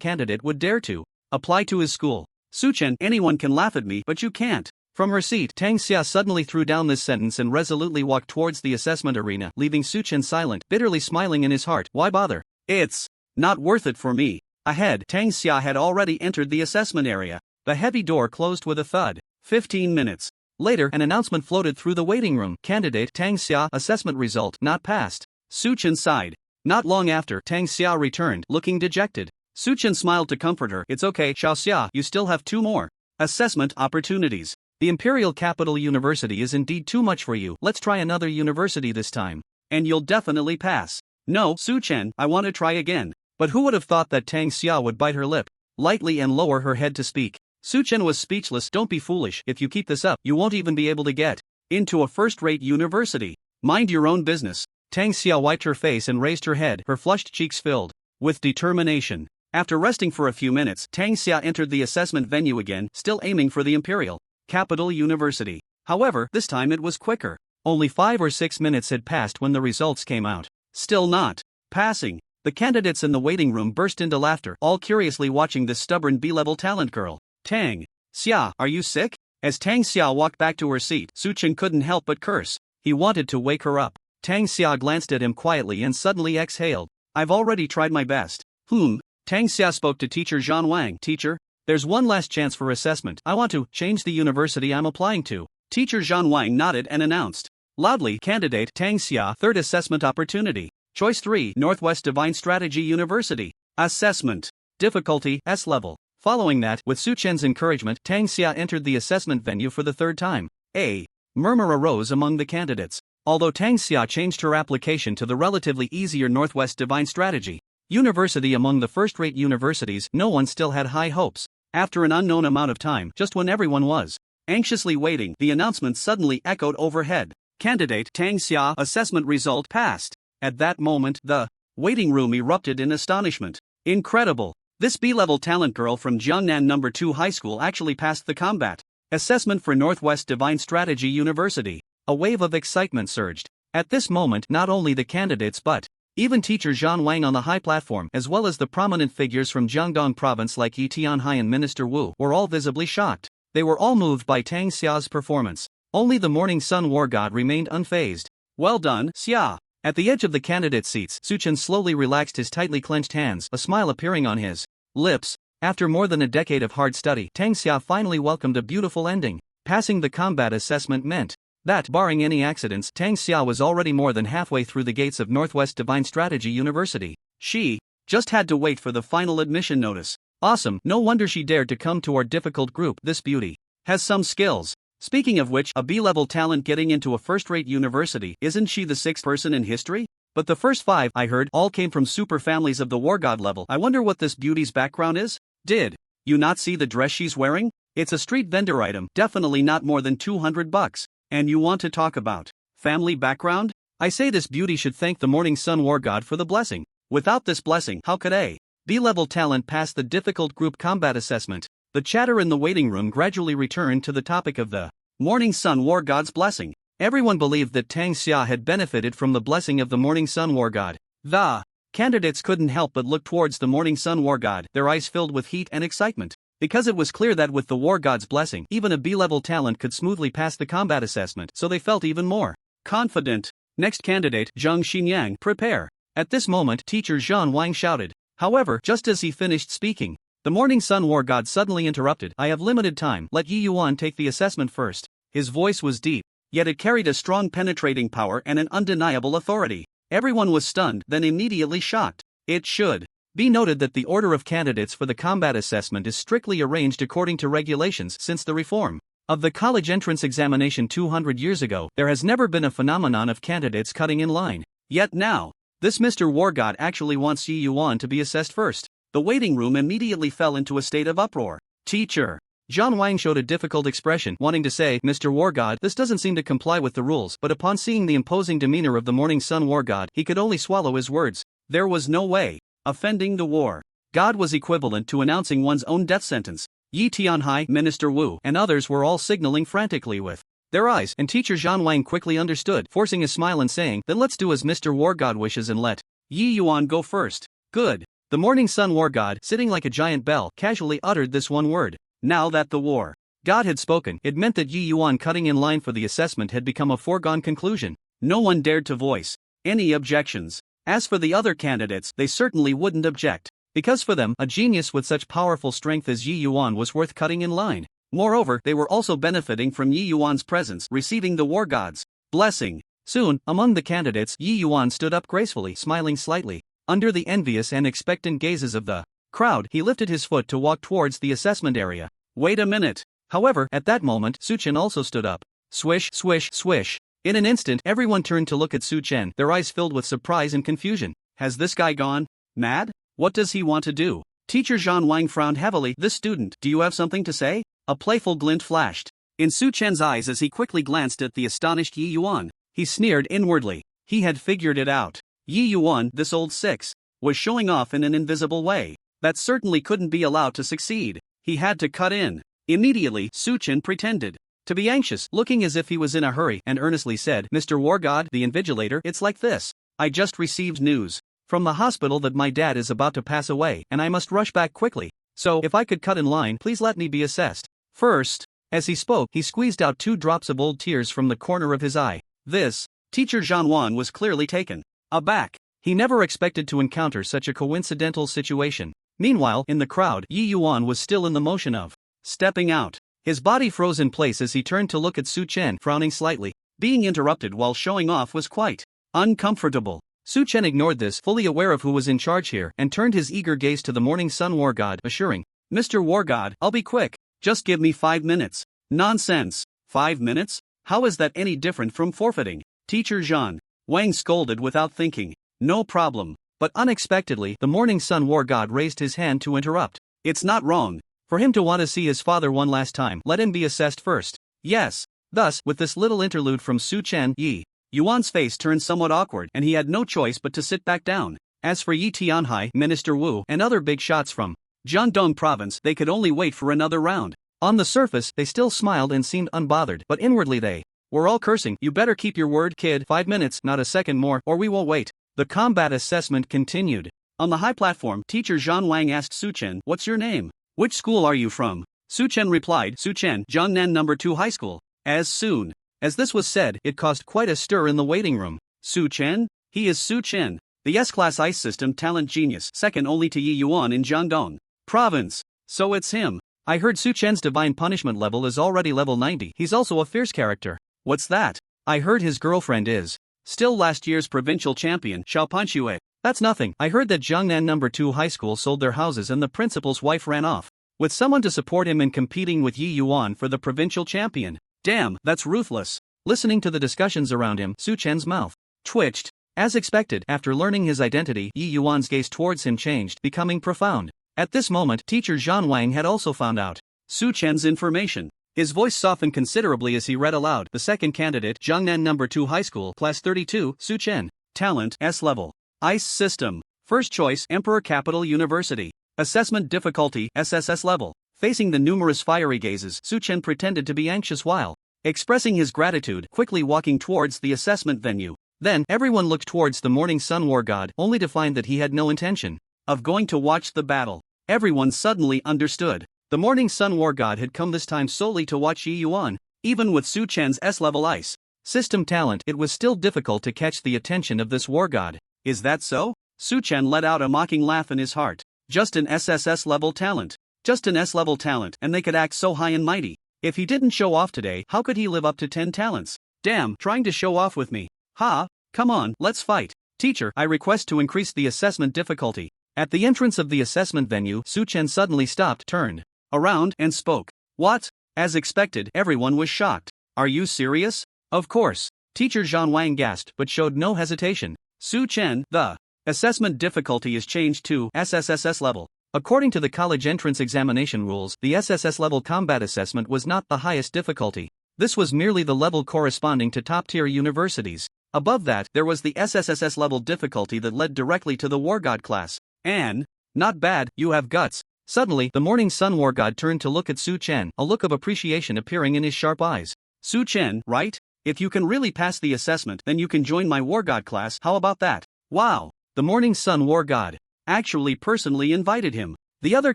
candidate would dare to apply to his school. "Su-chen, anyone can laugh at me, but you can't." From her seat, Tang Xia suddenly threw down this sentence and resolutely walked towards the assessment arena, leaving Su-chen silent, bitterly smiling in his heart. Why bother? It's not worth it for me. Ahead, Tang Xia had already entered the assessment area. The heavy door closed with a thud. 15 minutes later, an announcement floated through the waiting room. Candidate Tang Xia, assessment result not passed. Su-chen sighed. Not long after, Tang Xia returned, looking dejected. Su-chen smiled to comfort her. "It's okay, Xiao Xia, you still have 2 more assessment opportunities. The Imperial Capital University is indeed too much for you. Let's try another university this time. And you'll definitely pass." "No, Su-chen, I want to try again." But who would have thought that Tang Xia would bite her lip lightly and lower her head to speak? Su-chen was speechless. "Don't be foolish. If you keep this up, you won't even be able to get into a first-rate university. Mind your own business." Tang Xia wiped her face and raised her head, her flushed cheeks filled with determination. After resting for a few minutes, Tang Xia entered the assessment venue again, still aiming for the Imperial Capital University. However, this time it was quicker. Only 5 or 6 minutes had passed when the results came out. Still not passing. The candidates in the waiting room burst into laughter, all curiously watching this stubborn B-level talent girl. Tang Xia, are you sick? As Tang Xia walked back to her seat, Suchen couldn't help but curse. He wanted to wake her up. Tang Xia glanced at him quietly and suddenly exhaled. I've already tried my best. Tang Xia spoke to teacher Zhang Wang. Teacher, there's one last chance for assessment. I want to change the university I'm applying to. Teacher Zhang Wang nodded and announced loudly, candidate Tang Xia, third assessment opportunity. Choice 3, Northwest Divine Strategy University. Assessment. Difficulty, S level. Following that, with Suchen's encouragement, Tang Xia entered the assessment venue for the third time. A murmur arose among the candidates. Although Tang Xia changed her application to the relatively easier Northwest Divine Strategy University among the first-rate universities, no one still had high hopes. After an unknown amount of time, just when everyone was anxiously waiting, the announcement suddenly echoed overhead. Candidate Tang Xia assessment result passed. At that moment, the waiting room erupted in astonishment. Incredible! This B-level talent girl from Jiangnan No. 2 High School actually passed the combat assessment for Northwest Divine Strategy University. A wave of excitement surged. At this moment, not only the candidates but even teacher Zhang Wang on the high platform, as well as the prominent figures from Jiangdong province like Yi Tianhai and Minister Wu, were all visibly shocked. They were all moved by Tang Xia's performance. Only the Morning Sun War God remained unfazed. Well done, Xia. At the edge of the candidate seats, Suchen slowly relaxed his tightly clenched hands, a smile appearing on his lips. After more than a decade of hard study, Tang Xia finally welcomed a beautiful ending. Passing the combat assessment meant that, barring any accidents, Tang Xia was already more than halfway through the gates of Northwest Divine Strategy University. She just had to wait for the final admission notice. Awesome, no wonder she dared to come to our difficult group. This beauty has some skills. Speaking of which, a B-level talent getting into a first-rate university, isn't she the sixth person in history? But the first 5, I heard, all came from super families of the war god level. I wonder what this beauty's background is? Did you not see the dress she's wearing? It's a street vendor item, definitely not more than $200. And you want to talk about family background? I say this beauty should thank the Morning Sun War God for the blessing. Without this blessing, how could a B-level talent pass the difficult group combat assessment? The chatter in the waiting room gradually returned to the topic of the Morning Sun War God's blessing. Everyone believed that Tang Xia had benefited from the blessing of the Morning Sun War God. The candidates couldn't help but look towards the Morning Sun War God, their eyes filled with heat and excitement. Because it was clear that with the War God's blessing, even a B-level talent could smoothly pass the combat assessment, so they felt even more confident. Next candidate, Zheng Xinyang, prepare. At this moment, teacher Zhang Wang shouted. However, just as he finished speaking, the Morning Sun War God suddenly interrupted. I have limited time, let Yi Yuan take the assessment first. His voice was deep, yet it carried a strong penetrating power and an undeniable authority. Everyone was stunned, then immediately shocked. It should be noted that the order of candidates for the combat assessment is strictly arranged according to regulations. Since the reform of the college entrance examination 200 years ago, there has never been a phenomenon of candidates cutting in line. Yet now, this Mr. War God actually wants Yi Yuan to be assessed first. The waiting room immediately fell into a state of uproar. Teacher Zhang Wang showed a difficult expression, wanting to say, Mr. War God, this doesn't seem to comply with the rules, but upon seeing the imposing demeanor of the Morning Sun War God, he could only swallow his words. There was no way. Offending the war god was equivalent to announcing one's own death sentence. Yi Tianhai, Minister Wu, and others were all signaling frantically with their eyes, and teacher Zhang Wang quickly understood, forcing a smile and saying, then let's do as Mr. War God wishes and let Yi Yuan go first. Good. The Morning Sun War God, sitting like a giant bell, casually uttered this one word. Now that the war god had spoken, it meant that Yi Yuan cutting in line for the assessment had become a foregone conclusion. No one dared to voice any objections. As for the other candidates, they certainly wouldn't object, because for them, a genius with such powerful strength as Yi Yuan was worth cutting in line. Moreover, they were also benefiting from Yi Yuan's presence, receiving the war god's blessing. Soon, among the candidates, Yi Yuan stood up gracefully, smiling slightly. Under the envious and expectant gazes of the crowd, he lifted his foot to walk towards the assessment area. Wait a minute. However, at that moment, Suchen also stood up. Swish, swish, swish. In an instant, everyone turned to look at Suchen, their eyes filled with surprise and confusion. Has this guy gone mad? What does he want to do? Teacher Zhang Wang frowned heavily. This student, do you have something to say? A playful glint flashed in Suchen's eyes as he quickly glanced at the astonished Yi Yuan. He sneered inwardly. He had figured it out. Yi Yuan, this old six, was showing off in an invisible way. That certainly couldn't be allowed to succeed. He had to cut in. Immediately, Suchen pretended to be anxious, looking as if he was in a hurry, and earnestly said, Mr. War God, the Invigilator, it's like this. I just received news from the hospital that my dad is about to pass away and I must rush back quickly. So, if I could cut in line, please let me be assessed. First. As he spoke, he squeezed out 2 drops of old tears from the corner of his eye. This, Teacher Zhanwan was clearly taken aback. He never expected to encounter such a coincidental situation. Meanwhile, in the crowd, Yi Yuan was still in the motion of stepping out. His body froze in place as he turned to look at Su Chen, frowning slightly. Being interrupted while showing off was quite uncomfortable. Su Chen ignored this, fully aware of who was in charge here, and turned his eager gaze to the morning sun war god, assuring, Mr. War God, I'll be quick. Just give me 5 minutes. Nonsense. 5 minutes? How is that any different from forfeiting? Teacher Zhan. Wang scolded without thinking. No problem. But unexpectedly, the morning sun war god raised his hand to interrupt. It's not wrong for him to want to see his father one last time. Let him be assessed first. Yes. Thus, with this little interlude from Su Chen, Yi Yuan's face turned somewhat awkward and he had no choice but to sit back down. As for Yi Tianhai, Minister Wu, and other big shots from Jiangdong province, they could only wait for another round. On the surface, they still smiled and seemed unbothered, but inwardly they were all cursing. You better keep your word, kid. 5 minutes, not a second more, or we will wait. The combat assessment continued. On the high platform, Teacher Zhan Wang asked Su Chen, What's your name? Which school are you from? Su Chen replied, Su Chen, Jiangnan No. 2 High School. As soon as this was said, it caused quite a stir in the waiting room. Su Chen? He is Su Chen, the S-Class Ice System talent genius, second only to Yi Yuan in Jiangdong province. So it's him. I heard Su Chen's divine punishment level is already level 90. He's also a fierce character. What's that? I heard his girlfriend is still last year's provincial champion, Xiao Panxue. That's nothing. I heard that Jiangnan No. 2 High School sold their houses and the principal's wife ran off with someone to support him in competing with Yi Yuan for the provincial champion. Damn, that's ruthless. Listening to the discussions around him, Su Chen's mouth twitched. As expected, after learning his identity, Yi Yuan's gaze towards him changed, becoming profound. At this moment, Teacher Zhan Wang had also found out Su Chen's information. His voice softened considerably as he read aloud. The second candidate, Jiangnan No. 2 High School, Class 32, Su Chen. Talent, S level. Ice System. First choice, Emperor Capital University. Assessment difficulty, SSS level. Facing the numerous fiery gazes, Su Chen pretended to be anxious while expressing his gratitude, quickly walking towards the assessment venue. Then, everyone looked towards the morning sun war god, only to find that he had no intention of going to watch the battle. Everyone suddenly understood. The morning sun war god had come this time solely to watch Yi Yuan. Even with Su Chen's S-level ice system talent, it was still difficult to catch the attention of this war god. Is that so? Su Chen let out a mocking laugh in his heart. Just an SSS level talent. Just an S-level talent, and they could act so high and mighty. If he didn't show off today, how could he live up to 10 talents? Damn, trying to show off with me. Ha! Come on, let's fight. Teacher, I request to increase the assessment difficulty. At the entrance of the assessment venue, Su Chen suddenly stopped, turned around, and spoke. What? As expected, everyone was shocked. Are you serious? Of course. Teacher Zhan Wang gasped but showed no hesitation. Su Chen, the assessment difficulty is changed to SSS level. According to the college entrance examination rules, the SSS level combat assessment was not the highest difficulty. This was merely the level corresponding to top-tier universities. Above that, there was the SSS level difficulty that led directly to the War God class. And, not bad, you have guts. Suddenly, the morning sun war god turned to look at Su Chen, a look of appreciation appearing in his sharp eyes. Su Chen, right? If you can really pass the assessment, then you can join my war god class. How about that? Wow! The morning sun war god actually personally invited him. The other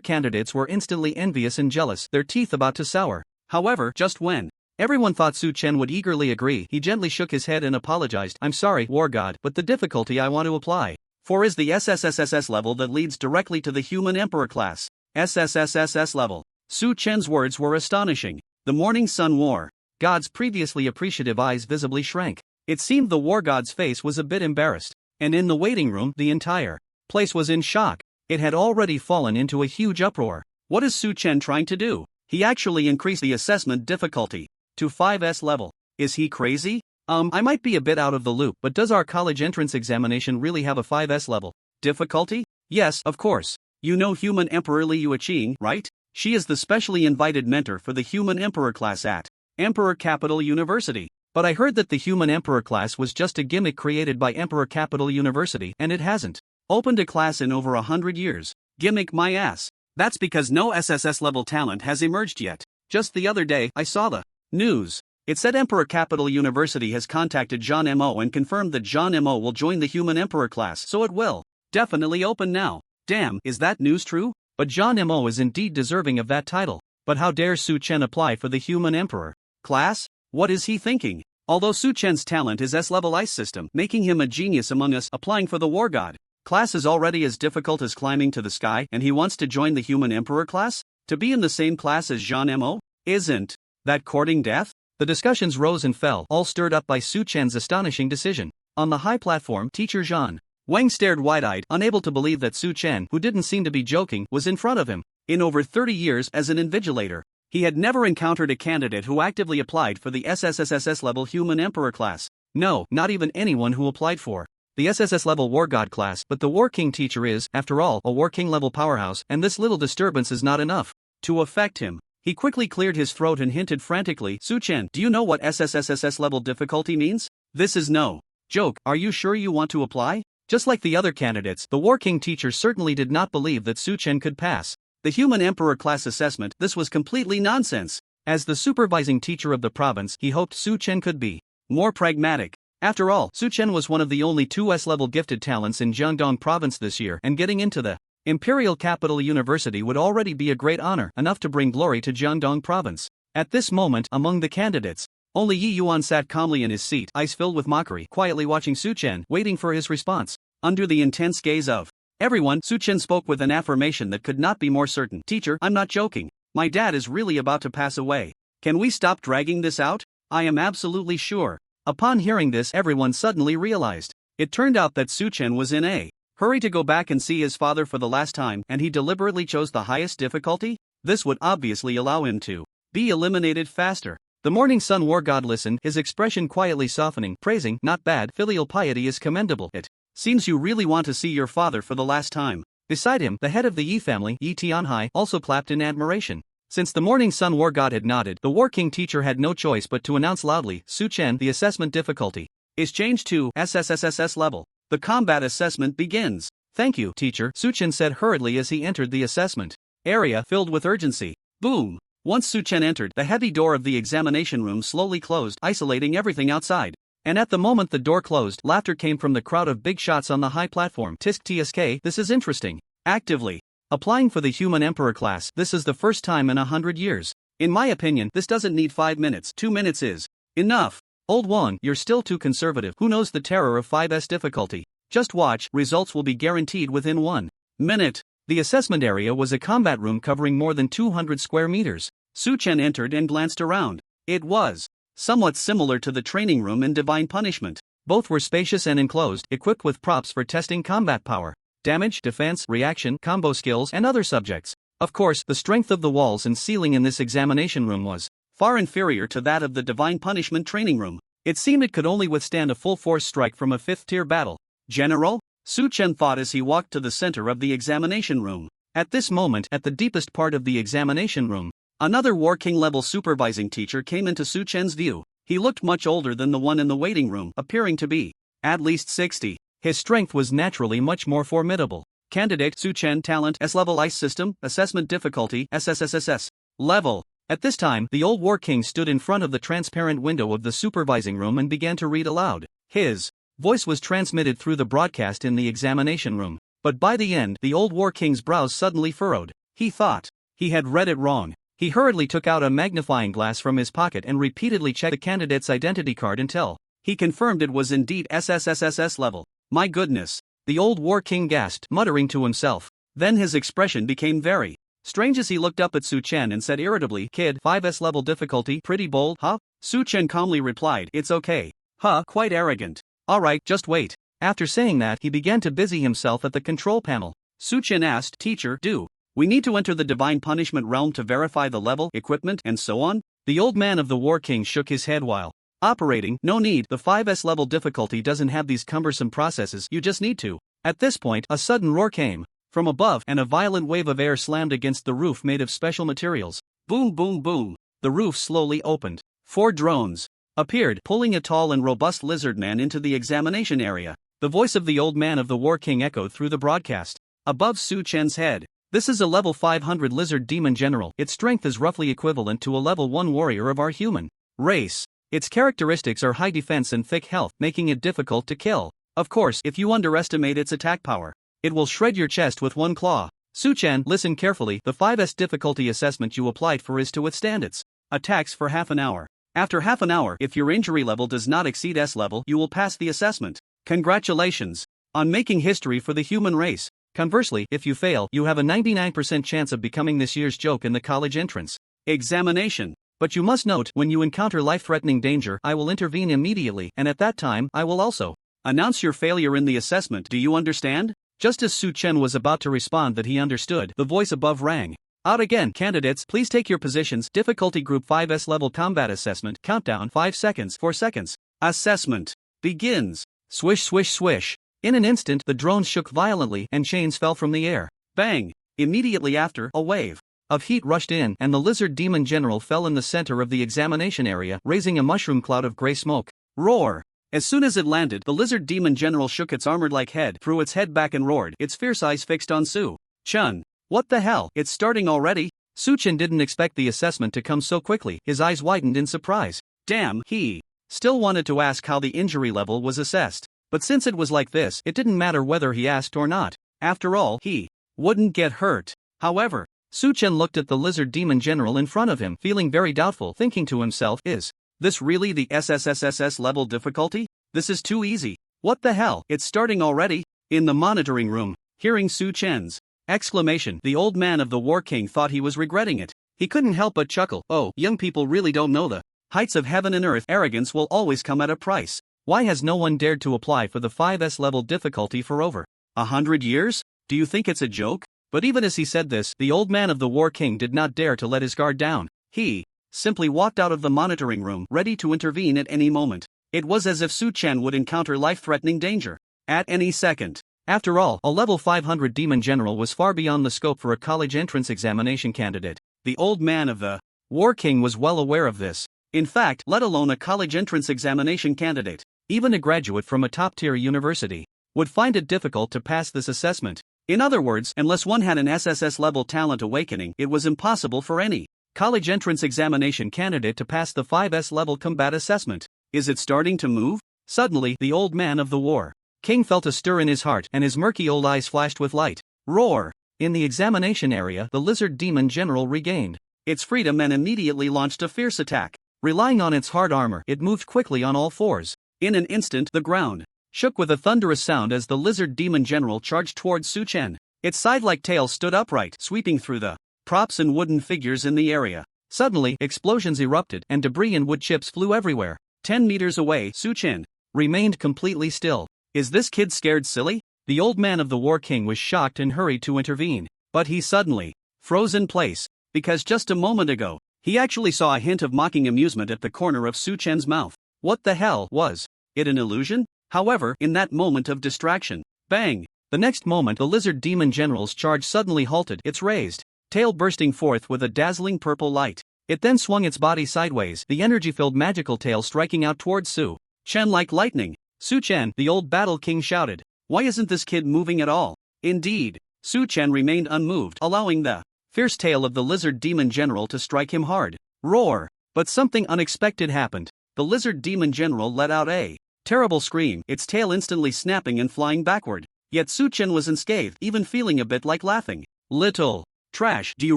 candidates were instantly envious and jealous, their teeth about to sour. However, just when everyone thought Su Chen would eagerly agree, he gently shook his head and apologized. I'm sorry, war god, but the difficulty I want to apply for is the SSSS level that leads directly to the human emperor class. SSSS level. Su Chen's words were astonishing. The morning sun war god's previously appreciative eyes visibly shrank. It seemed the war god's face was a bit embarrassed. And in the waiting room, the entire place was in shock. It had already fallen into a huge uproar. What is Su Chen trying to do? He actually increased the assessment difficulty to 5S level. Is he crazy? I might be a bit out of the loop, but does our college entrance examination really have a 5S level difficulty? Yes, of course. You know human Emperor Liu Qing, right? She is the specially invited mentor for the human emperor class at Emperor Capital University. But I heard that the human emperor class was just a gimmick created by Emperor Capital University and it hasn't opened a class in over 100 years. Gimmick my ass. That's because no SSS level talent has emerged yet. Just the other day, I saw the news. It said Emperor Capital University has contacted Jean Mo and confirmed that Jean Mo will join the human emperor class, so it will Definitely open now. Damn, is that news true? But Jean Mo is indeed deserving of that title. But how dare Su Chen apply for the human emperor class? What is he thinking? Although Su Chen's talent is S-level ice system, making him a genius among us, applying for the war god class is already as difficult as climbing to the sky, and he wants to join the human emperor class? To be in the same class as Jean Mo? Isn't that courting death? The discussions rose and fell, all stirred up by Su Chen's astonishing decision. On the high platform, teacher Jean Wang stared wide-eyed, unable to believe that Su Chen, who didn't seem to be joking, was in front of him. In over 30 years as an invigilator, he had never encountered a candidate who actively applied for the SSS level human emperor class. No, not even anyone who applied for the SSS level war god class, but the war king teacher is, after all, a war king level powerhouse, and this little disturbance is not enough to affect him. He quickly cleared his throat and hinted frantically, Su Chen, do you know what SSS level difficulty means? This is no joke, are you sure you want to apply? Just like the other candidates, the war king teacher certainly did not believe that Su Chen could pass the human emperor class assessment. This was completely nonsense. As the supervising teacher of the province, he hoped Su Chen could be more pragmatic. After all, Su Chen was one of the only 2S-level gifted talents in Jiangdong province this year, and getting into the Imperial Capital University would already be a great honor, enough to bring glory to Jiangdong province. At this moment, among the candidates, only Yi Yuan sat calmly in his seat, eyes filled with mockery, quietly watching Su Chen, waiting for his response. Under the intense gaze of everyone, Su Chen spoke with an affirmation that could not be more certain. Teacher, I'm not joking. My dad is really about to pass away. Can we stop dragging this out? I am absolutely sure. Upon hearing this, everyone suddenly realized. It turned out that Su Chen was in a hurry to go back and see his father for the last time, and he deliberately chose the highest difficulty? This would obviously allow him to be eliminated faster. The morning sun war god listened, his expression quietly softening, praising, not bad, filial piety is commendable. It seems you really want to see your father for the last time. Beside him, the head of the Yi family, Yi Tianhai, also clapped in admiration. Since the morning sun war god had nodded, the war king teacher had no choice but to announce loudly, Su Chen, the assessment difficulty is changed to SSS level. The combat assessment begins. Thank you, teacher, Su Chen said hurriedly as he entered the assessment area filled with urgency. Boom! Once Su Chen entered, the heavy door of the examination room slowly closed, isolating everything outside. And at the moment the door closed, laughter came from the crowd of big shots on the high platform. Tisk TSK, this is interesting. Actively applying for the human emperor class, this is the first time in 100 years. In my opinion, this doesn't need 5 minutes, 2 minutes is enough. Old Wang, you're still too conservative. Who knows the terror of 5S difficulty? Just watch, results will be guaranteed within 1 minute. The assessment area was a combat room covering more than 200 square meters. Su Chen entered and glanced around. It was somewhat similar to the training room in Divine Punishment. Both were spacious and enclosed, equipped with props for testing combat power, damage, defense, reaction, combo skills, and other subjects. Of course, the strength of the walls and ceiling in this examination room was far inferior to that of the Divine Punishment training room. It seemed it could only withstand a full-force strike from a 5th-tier battle. General? Su Chen thought as he walked to the center of the examination room. At this moment, at the deepest part of the examination room, another War King-level supervising teacher came into Su Chen's view. He looked much older than the one in the waiting room, appearing to be at least 60. His strength was naturally much more formidable. Candidate Su Chen, talent S-level ice system, assessment difficulty SSS level. At this time, the old War King stood in front of the transparent window of the supervising room and began to read aloud. His voice was transmitted through the broadcast in the examination room. But by the end, the old War King's brows suddenly furrowed. He thought he had read it wrong. He hurriedly took out a magnifying glass from his pocket and repeatedly checked the candidate's identity card until he confirmed it was indeed SSS level. My goodness! The old War King gasped, muttering to himself. Then his expression became very strange as he looked up at Su Chen and said irritably, Kid, 5S level difficulty, pretty bold, huh? Su Chen calmly replied, it's okay. Huh, quite arrogant. Alright, just wait. After saying that, he began to busy himself at the control panel. Su Chen asked, Teacher, do we need to enter the Divine Punishment realm to verify the level, equipment, and so on? The old man of the War King shook his head while operating. No need, the 5S level difficulty doesn't have these cumbersome processes, you just need to. At this point, a sudden roar came from above, and a violent wave of air slammed against the roof made of special materials. Boom boom boom. The roof slowly opened. 4 drones appeared, pulling a tall and robust lizard man into the examination area. The voice of the old man of the War King echoed through the broadcast. Above Su Chen's head. This is a level 500 lizard demon general. Its strength is roughly equivalent to a level 1 warrior of our human race. Its characteristics are high defense and thick health, making it difficult to kill. Of course, if you underestimate its attack power, It will shred your chest with one claw. Su-chan, listen carefully. The 5S difficulty assessment you applied for is to withstand its attacks for half an hour. After half an hour, if your injury level does not exceed S level, you will pass the assessment. Congratulations on making history for the human race. Conversely, if you fail, you have a 99% chance of becoming this year's joke in the college entrance examination. But you must note, when you encounter life-threatening danger, I will intervene immediately, and at that time, I will also announce your failure in the assessment. Do you understand? Just as Su-chan was about to respond that he understood, the voice above rang out again. Candidates, please take your positions. Difficulty Group 5S Level Combat Assessment. Countdown 5 seconds. 4 seconds. Assessment begins. Swish, swish, swish. In an instant, the drone shook violently and chains fell from the air. Bang! Immediately after, a wave of heat rushed in, and the lizard demon general fell in the center of the examination area, raising a mushroom cloud of gray smoke. Roar! As soon as it landed, the lizard demon general shook its armored-like head, threw its head back and roared, its fierce eyes fixed on Su-chan. What the hell? It's starting already? Su-chan didn't expect the assessment to come so quickly. His eyes widened in surprise. Damn, he still wanted to ask how the injury level was assessed. But since it was like this, it didn't matter whether he asked or not. After all, he wouldn't get hurt. However, Su-chan looked at the lizard demon general in front of him, feeling very doubtful, thinking to himself, is this really the SSS level difficulty? This is too easy. What the hell? It's starting already? In the monitoring room, hearing Su-chan's exclamation, the old man of the War King thought he was regretting it. He couldn't help but chuckle. Oh, young people really don't know the heights of heaven and earth. Arrogance will always come at a price. Why has no one dared to apply for the 5S level difficulty for over 100 years? Do you think it's a joke? But even as he said this, the old man of the War King did not dare to let his guard down. He simply walked out of the monitoring room, ready to intervene at any moment. It was as if Su-chan would encounter life-threatening danger at any second. After all, a level 500 demon general was far beyond the scope for a college entrance examination candidate. The old man of the War King was well aware of this. In fact, let alone a college entrance examination candidate, even a graduate from a top-tier university would find it difficult to pass this assessment. In other words, unless one had an SSS-level talent awakening, it was impossible for any college entrance examination candidate to pass the 5S level combat assessment. Is it starting to move? Suddenly, the old man of the War King felt a stir in his heart, and his murky old eyes flashed with light. Roar! In the examination area, the lizard demon general regained its freedom and immediately launched a fierce attack. Relying on its hard armor, it moved quickly on all fours. In an instant, the ground shook with a thunderous sound as the lizard demon general charged towards Su-chan. Its side-like tail stood upright, sweeping through the props and wooden figures in the area. Suddenly, explosions erupted, and debris and wood chips flew everywhere. 10 meters away, Su-chan remained completely still. Is this kid scared silly? The old man of the War King was shocked and hurried to intervene. But he suddenly froze in place, because just a moment ago, he actually saw a hint of mocking amusement at the corner of Su-chan's mouth. What the hell was it, an illusion? However, in that moment of distraction, bang! The next moment, the lizard demon general's charge suddenly halted, its raised tail bursting forth with a dazzling purple light. It then swung its body sideways, the energy-filled magical tail striking out towards Su-chan like lightning. Su-chan, the old battle king shouted. Why isn't this kid moving at all? Indeed, Su-chan remained unmoved, allowing the fierce tail of the lizard demon general to strike him hard. Roar! But something unexpected happened. The lizard demon general let out a terrible scream, its tail instantly snapping and flying backward. Yet Su-chan was unscathed, even feeling a bit like laughing. Little trash, do you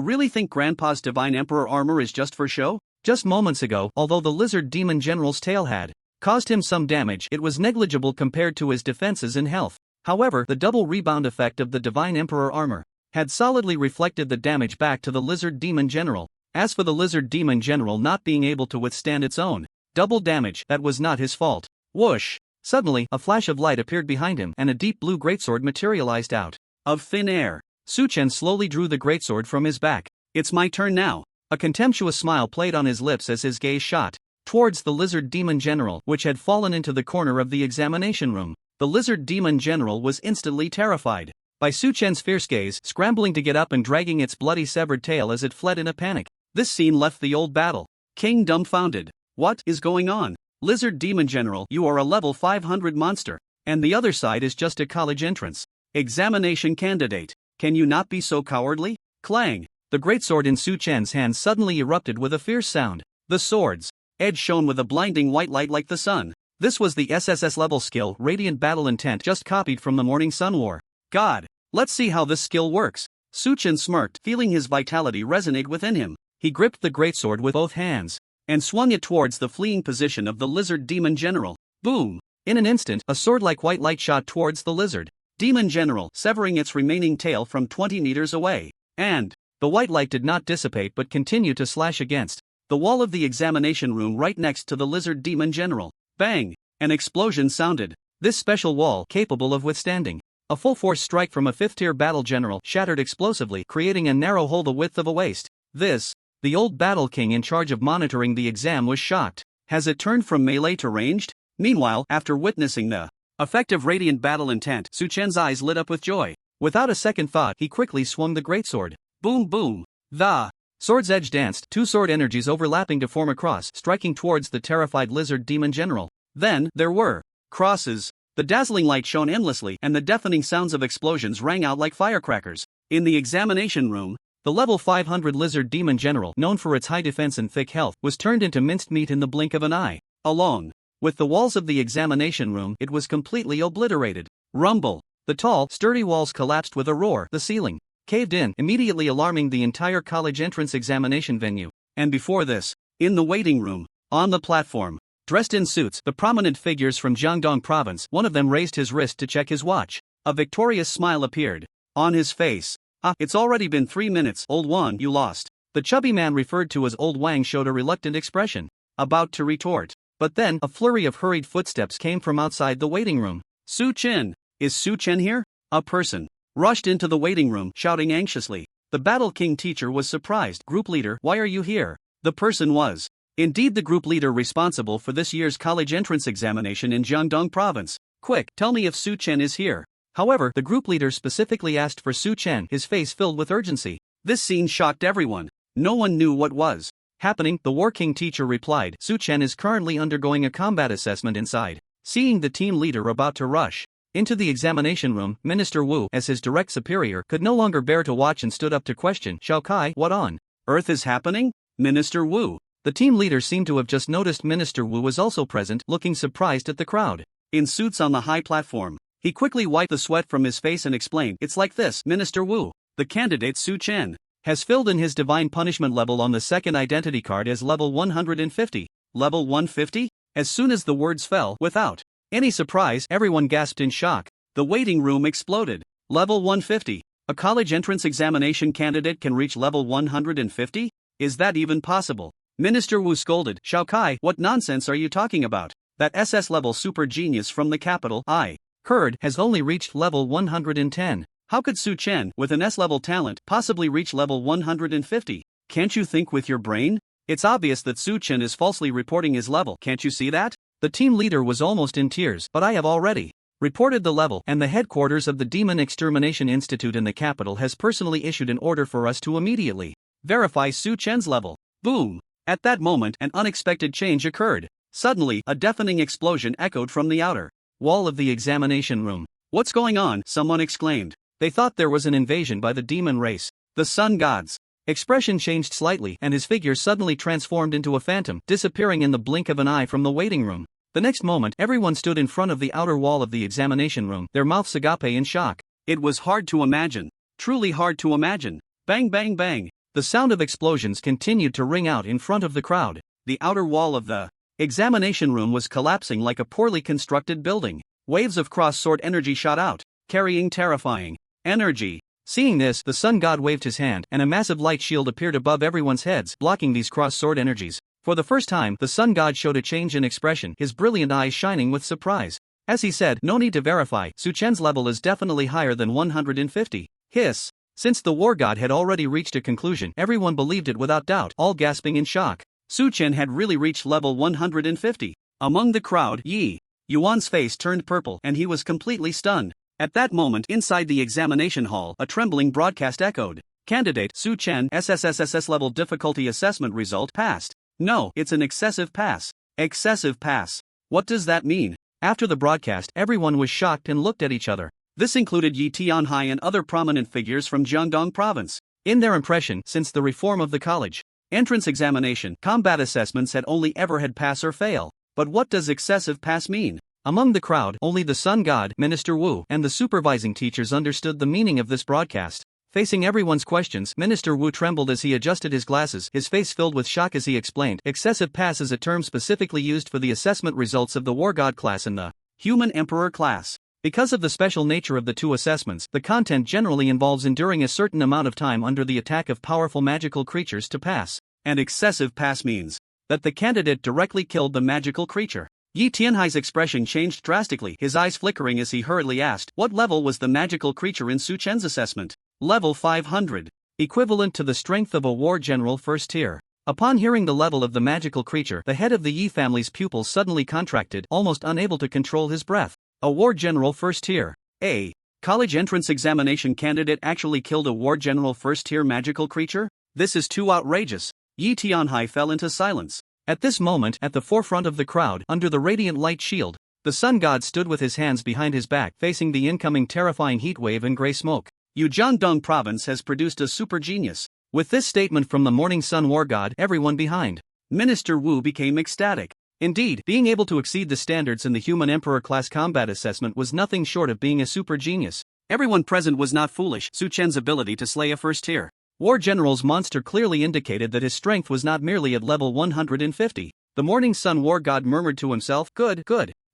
really think Grandpa's Divine Emperor armor is just for show? Just moments ago, although the lizard demon general's tail had caused him some damage, it was negligible compared to his defenses and health. However, the double rebound effect of the Divine Emperor armor had solidly reflected the damage back to the lizard demon general. As for the lizard demon general not being able to withstand its own double damage, that was not his fault. Whoosh! Suddenly, a flash of light appeared behind him, and a deep blue greatsword materialized out of thin air. Su-chan slowly drew the greatsword from his back. It's my turn now. A contemptuous smile played on his lips as his gaze shot towards the lizard demon general, which had fallen into the corner of the examination room. The lizard demon general was instantly terrified by Su-chan's fierce gaze, scrambling to get up and dragging its bloody severed tail as it fled in a panic. This scene left the old battle king dumbfounded. What is going on? Lizard demon general, you are a level 500 monster, and the other side is just a college entrance examination candidate. Can you not be so cowardly? Clang! The greatsword in Su-chan's hand suddenly erupted with a fierce sound. The sword's edge shone with a blinding white light like the sun. This was the SSS level skill, Radiant Battle Intent, just copied from the Morning Sun War. God! Let's see how this skill works. Su Chen smirked, feeling his vitality resonate within him. He gripped the greatsword with both hands and swung it towards the fleeing position of the lizard demon general. Boom! In an instant, a sword-like white light shot towards the lizard demon general, severing its remaining tail from 20 meters away. And the white light did not dissipate but continued to slash against the wall of the examination room right next to the lizard demon general. Bang! An explosion sounded. This special wall, capable of withstanding a full-force strike from a 5th-tier battle general, shattered explosively, creating a narrow hole the width of a waist. The old battle king in charge of monitoring the exam was shocked. Has it turned from melee to ranged? Meanwhile, after witnessing the effective radiant battle intent, Su Chen's eyes lit up with joy. Without a second thought, he quickly swung the greatsword. Boom boom! The sword's edge danced, two sword energies overlapping to form a cross, striking towards the terrified lizard demon general. Then, there were crosses. The dazzling light shone endlessly, and the deafening sounds of explosions rang out like firecrackers. In the examination room, the level 500 lizard demon general, known for its high defense and thick health, was turned into minced meat in the blink of an eye. Along with the walls of the examination room, it was completely obliterated. Rumble! The tall, sturdy walls collapsed with a roar. The ceiling caved in, immediately alarming the entire college entrance examination venue. And before this, in the waiting room, on the platform, dressed in suits, the prominent figures from Jiangdong province, one of them raised his wrist to check his watch. A victorious smile appeared on his face. It's already been 3 minutes, old one, you lost. The chubby man referred to as Old Wang showed a reluctant expression, about to retort. But then, a flurry of hurried footsteps came from outside the waiting room. Su Chen! Is Su Chen here? A person rushed into the waiting room, shouting anxiously. The Battle King teacher was surprised. Group leader, why are you here? The person was indeed the group leader responsible for this year's college entrance examination in Jiangdong province. Quick, tell me if Su Chen is here. However, the group leader specifically asked for Su Chen, his face filled with urgency. This scene shocked everyone. No one knew what was happening. The War King teacher replied, Su Chen is currently undergoing a combat assessment inside. Seeing the team leader about to rush into the examination room, Minister Wu, as his direct superior, could no longer bear to watch and stood up to question, Xiao Kai, what on earth is happening? Minister Wu. The team leader seemed to have just noticed Minister Wu was also present, looking surprised at the crowd in suits on the high platform. He quickly wiped the sweat from his face and explained, it's like this, Minister Wu. The candidate Su Chen has filled in his divine punishment level on the second identity card as level 150. Level 150? As soon as the words fell, without any surprise, everyone gasped in shock. The waiting room exploded. Level 150. A college entrance examination candidate can reach level 150? Is that even possible? Minister Wu scolded, Xiao Kai, what nonsense are you talking about? That SS level super genius from the capital, I heard, has only reached level 110. How could Su Chen, with an S-level talent, possibly reach level 150? Can't you think with your brain? It's obvious that Su Chen is falsely reporting his level, can't you see that? The team leader was almost in tears, but I have already reported the level, and the headquarters of the Demon Extermination Institute in the capital has personally issued an order for us to immediately verify Su Chen's level. Boom! At that moment, an unexpected change occurred. Suddenly, a deafening explosion echoed from the outer wall of the examination room. What's going on? Someone exclaimed. They thought there was an invasion by the demon race. The sun god's expression changed slightly, and his figure suddenly transformed into a phantom, disappearing in the blink of an eye from the waiting room. The next moment, everyone stood in front of the outer wall of the examination room, their mouths agape in shock. It was hard to imagine. Truly hard to imagine. Bang bang bang. The sound of explosions continued to ring out in front of the crowd. The outer wall of the examination room was collapsing like a poorly constructed building. Waves of cross-sword energy shot out, carrying terrifying energy. Seeing this, the sun god waved his hand, and a massive light shield appeared above everyone's heads, blocking these cross-sword energies. For the first time, the sun god showed a change in expression, his brilliant eyes shining with surprise. As he said, no need to verify, Su Chen's level is definitely higher than 150. Hiss. Since the war god had already reached a conclusion, everyone believed it without doubt, all gasping in shock. Su Chen had really reached level 150. Among the crowd, Yi Yuan's face turned purple and he was completely stunned. At that moment, inside the examination hall, a trembling broadcast echoed. Candidate Su Chen SSS level difficulty assessment result passed. No, it's an excessive pass. Excessive pass. What does that mean? After the broadcast, everyone was shocked and looked at each other. This included Yi Tianhai and other prominent figures from Jiangdong province. In their impression, since the reform of the college entrance examination, combat assessments had only ever had pass or fail. But what does excessive pass mean? Among the crowd, only the sun god, Minister Wu, and the supervising teachers understood the meaning of this broadcast. Facing everyone's questions, Minister Wu trembled as he adjusted his glasses, his face filled with shock as he explained, excessive pass is a term specifically used for the assessment results of the War God class and the Human Emperor class. Because of the special nature of the two assessments, the content generally involves enduring a certain amount of time under the attack of powerful magical creatures to pass. And excessive pass means that the candidate directly killed the magical creature. Yi Tianhai's expression changed drastically, his eyes flickering as he hurriedly asked, what level was the magical creature in Su Chen's assessment? Level 500. Equivalent to the strength of a war general first tier. Upon hearing the level of the magical creature, the head of the Yi family's pupils suddenly contracted, almost unable to control his breath. A war general first tier. A college entrance examination candidate actually killed a war general first tier magical creature? This is too outrageous. Yi Tianhai fell into silence. At this moment, at the forefront of the crowd, under the radiant light shield, the sun god stood with his hands behind his back, facing the incoming terrifying heat wave and gray smoke. Yujiandong province has produced a super genius. With this statement from the morning sun war god, everyone behind Minister Wu became ecstatic. Indeed, being able to exceed the standards in the Human Emperor class combat assessment was nothing short of being a super genius. Everyone present was not foolish. Su Chen's ability to slay a first tier war general's monster clearly indicated that his strength was not merely at level 150. The morning sun war god murmured to himself, good.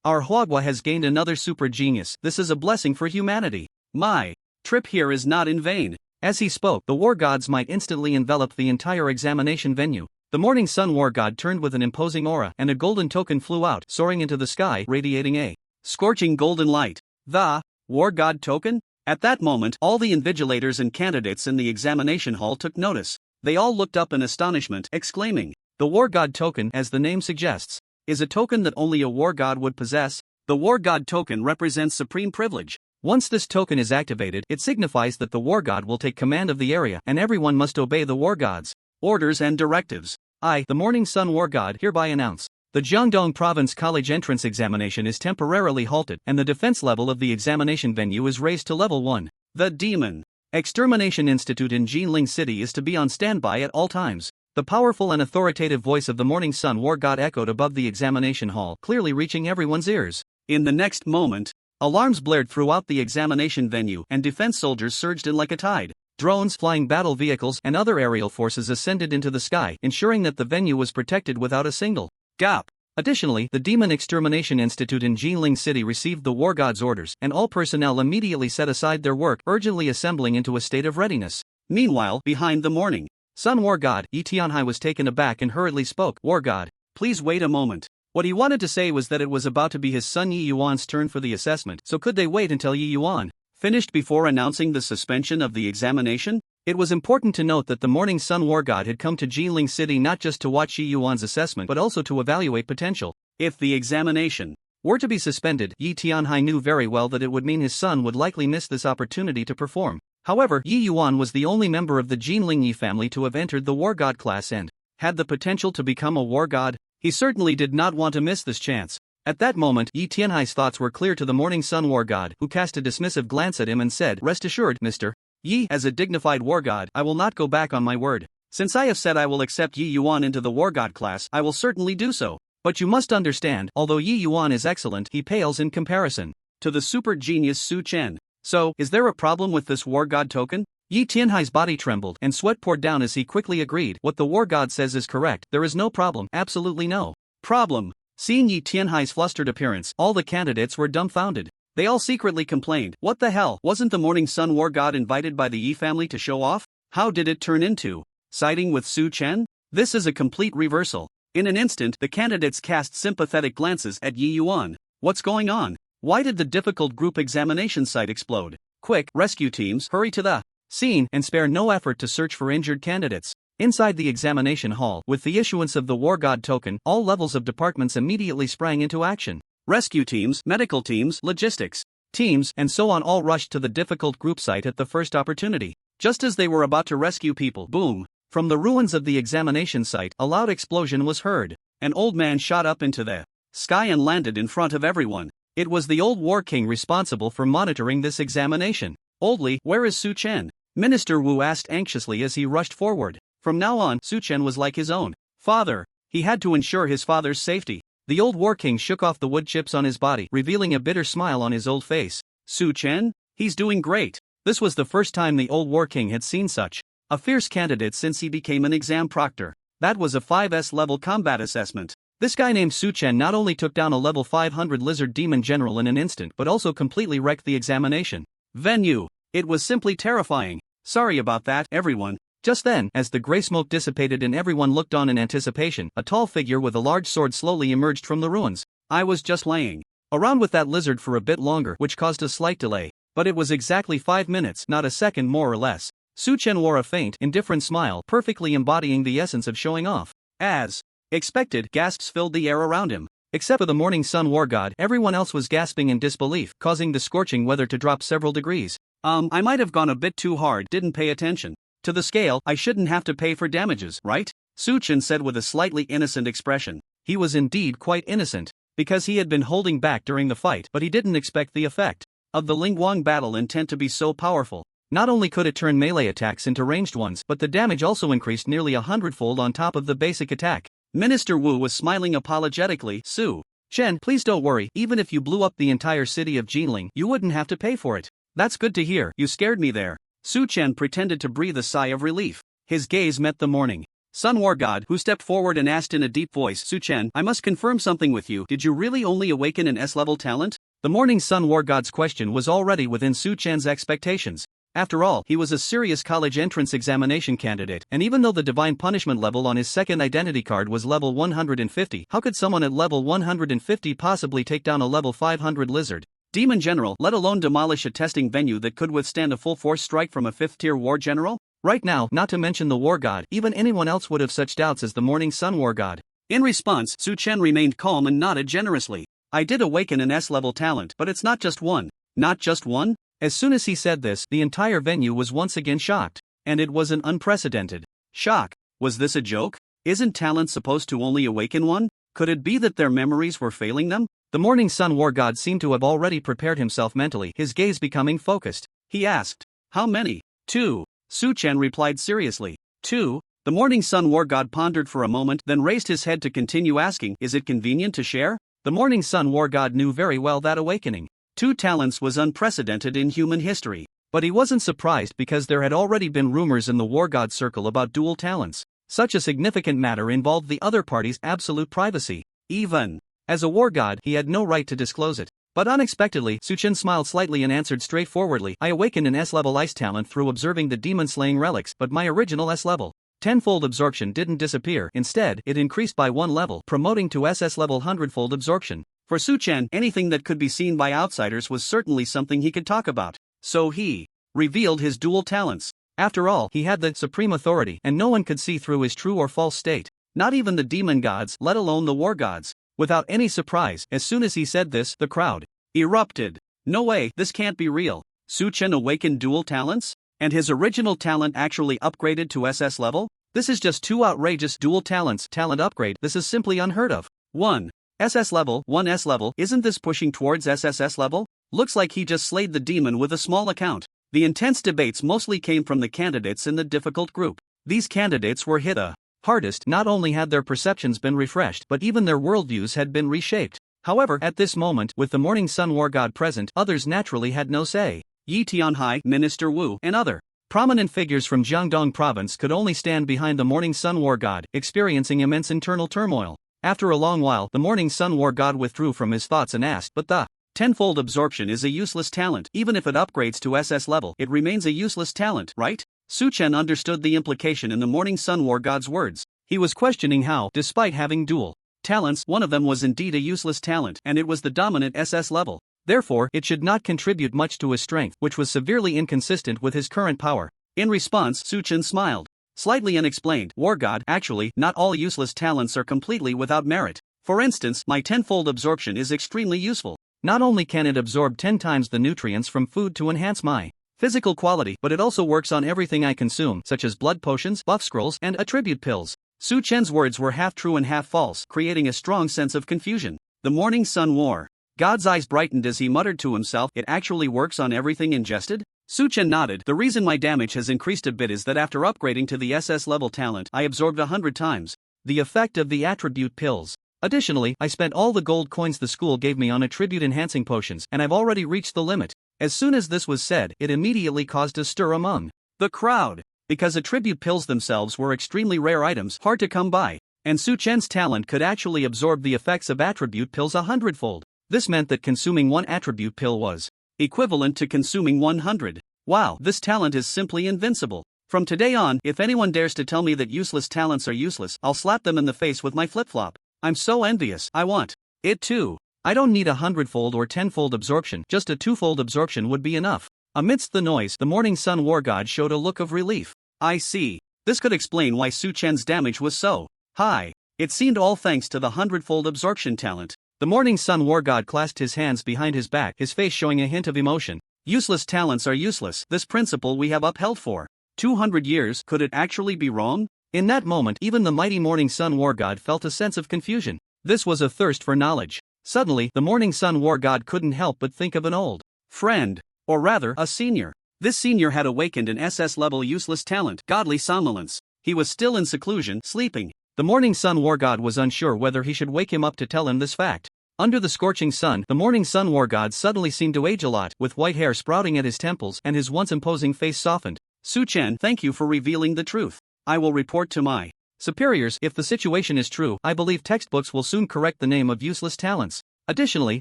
Our Huagua has gained another super genius. This is a blessing for humanity. My trip here is not in vain. As he spoke, the war gods might instantly envelop the entire examination venue. The morning sun war god turned with an imposing aura, and a golden token flew out, soaring into the sky, radiating a scorching golden light. The war god token? At that moment, all the invigilators and candidates in the examination hall took notice. They all looked up in astonishment, exclaiming, the war god token, as the name suggests, is a token that only a war god would possess. The war god token represents supreme privilege. Once this token is activated, it signifies that the war god will take command of the area, and everyone must obey the war god's orders and directives. I, the morning sun war god, hereby announce, the Jiangdong province college entrance examination is temporarily halted, and the defense level of the examination venue is raised to level 1. The Demon Extermination Institute in Jinling City is to be on standby at all times. The powerful and authoritative voice of the morning sun war god echoed above the examination hall, clearly reaching everyone's ears. In the next moment, alarms blared throughout the examination venue, and defense soldiers surged in like a tide. Drones, flying battle vehicles, and other aerial forces ascended into the sky, ensuring that the venue was protected without a single gap. Additionally, the Demon Extermination Institute in Jinling City received the war god's orders, and all personnel immediately set aside their work, urgently assembling into a state of readiness. Meanwhile, behind the morning sun war god, Yi Tianhai was taken aback and hurriedly spoke, war god, please wait a moment. What he wanted to say was that it was about to be his son Yi Yuan's turn for the assessment, so could they wait until Yi Yuan finished before announcing the suspension of the examination? It was important to note that the morning sun war god had come to Jinling City not just to watch Yi Yuan's assessment but also to evaluate potential. If the examination were to be suspended, Yi Tianhai knew very well that it would mean his son would likely miss this opportunity to perform. However, Yi Yuan was the only member of the Jinling Yi family to have entered the war god class and had the potential to become a war god. He certainly did not want to miss this chance. At that moment, Yi Tianhai's thoughts were clear to the morning sun war god, who cast a dismissive glance at him and said, rest assured, Mr. Yi, as a dignified war god, I will not go back on my word. Since I have said I will accept Yi Yuan into the war god class, I will certainly do so. But you must understand, although Yi Yuan is excellent, he pales in comparison to the super genius Su Chen. So, is there a problem with this war god token? Yi Tianhai's body trembled, and sweat poured down as he quickly agreed, what the war god says is correct, there is no problem, absolutely no problem. Seeing Yi Tianhai's flustered appearance, all the candidates were dumbfounded. They all secretly complained, what the hell, wasn't the morning sun war god invited by the Yi family to show off? How did it turn into siding with Su Chen? This is a complete reversal. In an instant, the candidates cast sympathetic glances at Yi Yuan. What's going on? Why did the difficult group examination site explode? Quick, rescue teams, hurry to the scene and spare no effort to search for injured candidates. Inside the examination hall, with the issuance of the war god token, all levels of departments immediately sprang into action. Rescue teams, medical teams, logistics teams, and so on all rushed to the difficult group site at the first opportunity. Just as they were about to rescue people, boom! From the ruins of the examination site, a loud explosion was heard. An old man shot up into the sky and landed in front of everyone. It was the old war king responsible for monitoring this examination. Oldly, where is Su Chen? Minister Wu asked anxiously as he rushed forward. From now on, Su Chen was like his own father. He had to ensure his father's safety. The old war king shook off the wood chips on his body, revealing a bitter smile on his old face. Su Chen? He's doing great. This was the first time the old war king had seen such a fierce candidate since he became an exam proctor. That was a 5S level combat assessment. This guy named Su Chen not only took down a level 500 lizard demon general in an instant but also completely wrecked the examination venue. It was simply terrifying. Sorry about that, everyone. Just then, as the gray smoke dissipated and everyone looked on in anticipation, a tall figure with a large sword slowly emerged from the ruins. I was just laying around with that lizard for a bit longer, which caused a slight delay. But it was exactly 5 minutes, not a second more or less. Su Chen wore a faint, indifferent smile, perfectly embodying the essence of showing off. As expected, gasps filled the air around him. Except for the morning sun war god, everyone else was gasping in disbelief, causing the scorching weather to drop several degrees. I might have gone a bit too hard, didn't pay attention to the scale. I shouldn't have to pay for damages, right? Su Chen said with a slightly innocent expression. He was indeed quite innocent, because he had been holding back during the fight, but he didn't expect the effect of the Lingguang battle intent to be so powerful. Not only could it turn melee attacks into ranged ones, but the damage also increased nearly 100-fold on top of the basic attack. Minister Wu was smiling apologetically. Su Chen, please don't worry, even if you blew up the entire city of Jinling, you wouldn't have to pay for it. That's good to hear, you scared me there. Su Chen pretended to breathe a sigh of relief. His gaze met the morning sun war god, who stepped forward and asked in a deep voice, Su Chen, I must confirm something with you. Did you really only awaken an S-level talent? The morning sun war god's question was already within Su Chen's expectations. After all, he was a serious college entrance examination candidate, and even though the divine punishment level on his second identity card was level 150, how could someone at level 150 possibly take down a level 500 lizard demon general, let alone demolish a testing venue that could withstand a full-force strike from a 5th-tier war general? Right now, not to mention the war god, even anyone else would have such doubts as the morning sun war god. In response, Su Chen remained calm and nodded generously. I did awaken an S-level talent, but it's not just one. Not just one? As soon as he said this, the entire venue was once again shocked. And it was an unprecedented shock. Was this a joke? Isn't talent supposed to only awaken one? Could it be that their memories were failing them? The morning sun war god seemed to have already prepared himself mentally, his gaze becoming focused. He asked, how many? 2. Su Chen replied seriously. 2. The morning sun war god pondered for a moment, then raised his head to continue asking, is it convenient to share? The morning sun war god knew very well that awakening 2 talents was unprecedented in human history. But he wasn't surprised because there had already been rumors in the war god circle about dual talents. Such a significant matter involved the other party's absolute privacy. Even as a war god, he had no right to disclose it. But unexpectedly, Su Chen smiled slightly and answered straightforwardly, I awakened an S-level ice talent through observing the demon-slaying relics, but my original S-level 10-fold absorption didn't disappear. Instead, it increased by 1 level, promoting to SS level 100-fold absorption. For Su Chen, anything that could be seen by outsiders was certainly something he could talk about. So he revealed his dual talents. After all, he had the supreme authority, and no one could see through his true or false state. Not even the demon gods, let alone the war gods. Without any surprise, as soon as he said this, the crowd erupted. No way, this can't be real. Su Chen awakened dual talents? And his original talent actually upgraded to SS level? This is just too outrageous. Dual talents, talent upgrade, this is simply unheard of. 1. SS level, 1 S level, isn't this pushing towards SSS level? Looks like he just slayed the demon with a small account. The intense debates mostly came from the candidates in the difficult group. These candidates were hit the hardest. Not only had their perceptions been refreshed, but even their worldviews had been reshaped. However, at this moment, with the morning sun war god present, others naturally had no say. Yi Tianhai, Minister Wu, and other prominent figures from Jiangdong province could only stand behind the morning sun war god, experiencing immense internal turmoil. After a long while, the morning sun war god withdrew from his thoughts and asked, but the 10-fold absorption is a useless talent. Even if it upgrades to SS level, it remains a useless talent, right? Su Chen understood the implication in the morning sun war god's words. He was questioning how, despite having dual talents, one of them was indeed a useless talent, and it was the dominant SS level. Therefore, it should not contribute much to his strength, which was severely inconsistent with his current power. In response, Su Chen smiled slightly and explained, War God, actually, not all useless talents are completely without merit. For instance, my 10-fold absorption is extremely useful. Not only can it absorb 10 times the nutrients from food to enhance my physical quality, but it also works on everything I consume, such as blood potions, buff scrolls, and attribute pills. Su Chen's words were half true and half false, creating a strong sense of confusion. The morning sun war God's eyes brightened as he muttered to himself, it actually works on everything ingested? Su Chen nodded. The reason my damage has increased a bit is that after upgrading to the SS level talent, I absorbed 100 times the effect of the attribute pills. Additionally, I spent all the gold coins the school gave me on attribute-enhancing potions, and I've already reached the limit." As soon as this was said, it immediately caused a stir among the crowd, because attribute pills themselves were extremely rare items, hard to come by, and Su Chen's talent could actually absorb the effects of attribute pills 100-fold. This meant that consuming one attribute pill was equivalent to consuming 100. Wow, this talent is simply invincible. From today on, if anyone dares to tell me that useless talents are useless, I'll slap them in the face with my flip-flop. I'm so envious. I want it too. I don't need 100-fold or 10-fold absorption, just a 2-fold absorption would be enough. Amidst the noise, the Morning Sun War God showed a look of relief. I see. This could explain why Su Chen's damage was so high. It seemed all thanks to the 100-fold absorption talent. The Morning Sun War God clasped his hands behind his back, his face showing a hint of emotion. Useless talents are useless. This principle we have upheld for 200 years. Could it actually be wrong? In that moment, even the mighty Morning Sun War God felt a sense of confusion. This was a thirst for knowledge. Suddenly, the Morning Sun War God couldn't help but think of an old friend, or rather, a senior. This senior had awakened an SS-level useless talent, godly somnolence. He was still in seclusion, sleeping. The Morning Sun War God was unsure whether he should wake him up to tell him this fact. Under the scorching sun, the Morning Sun War God suddenly seemed to age a lot, with white hair sprouting at his temples and his once imposing face softened. Su Chen, thank you for revealing the truth. I will report to my superiors. If the situation is true, I believe textbooks will soon correct the name of useless talents. Additionally,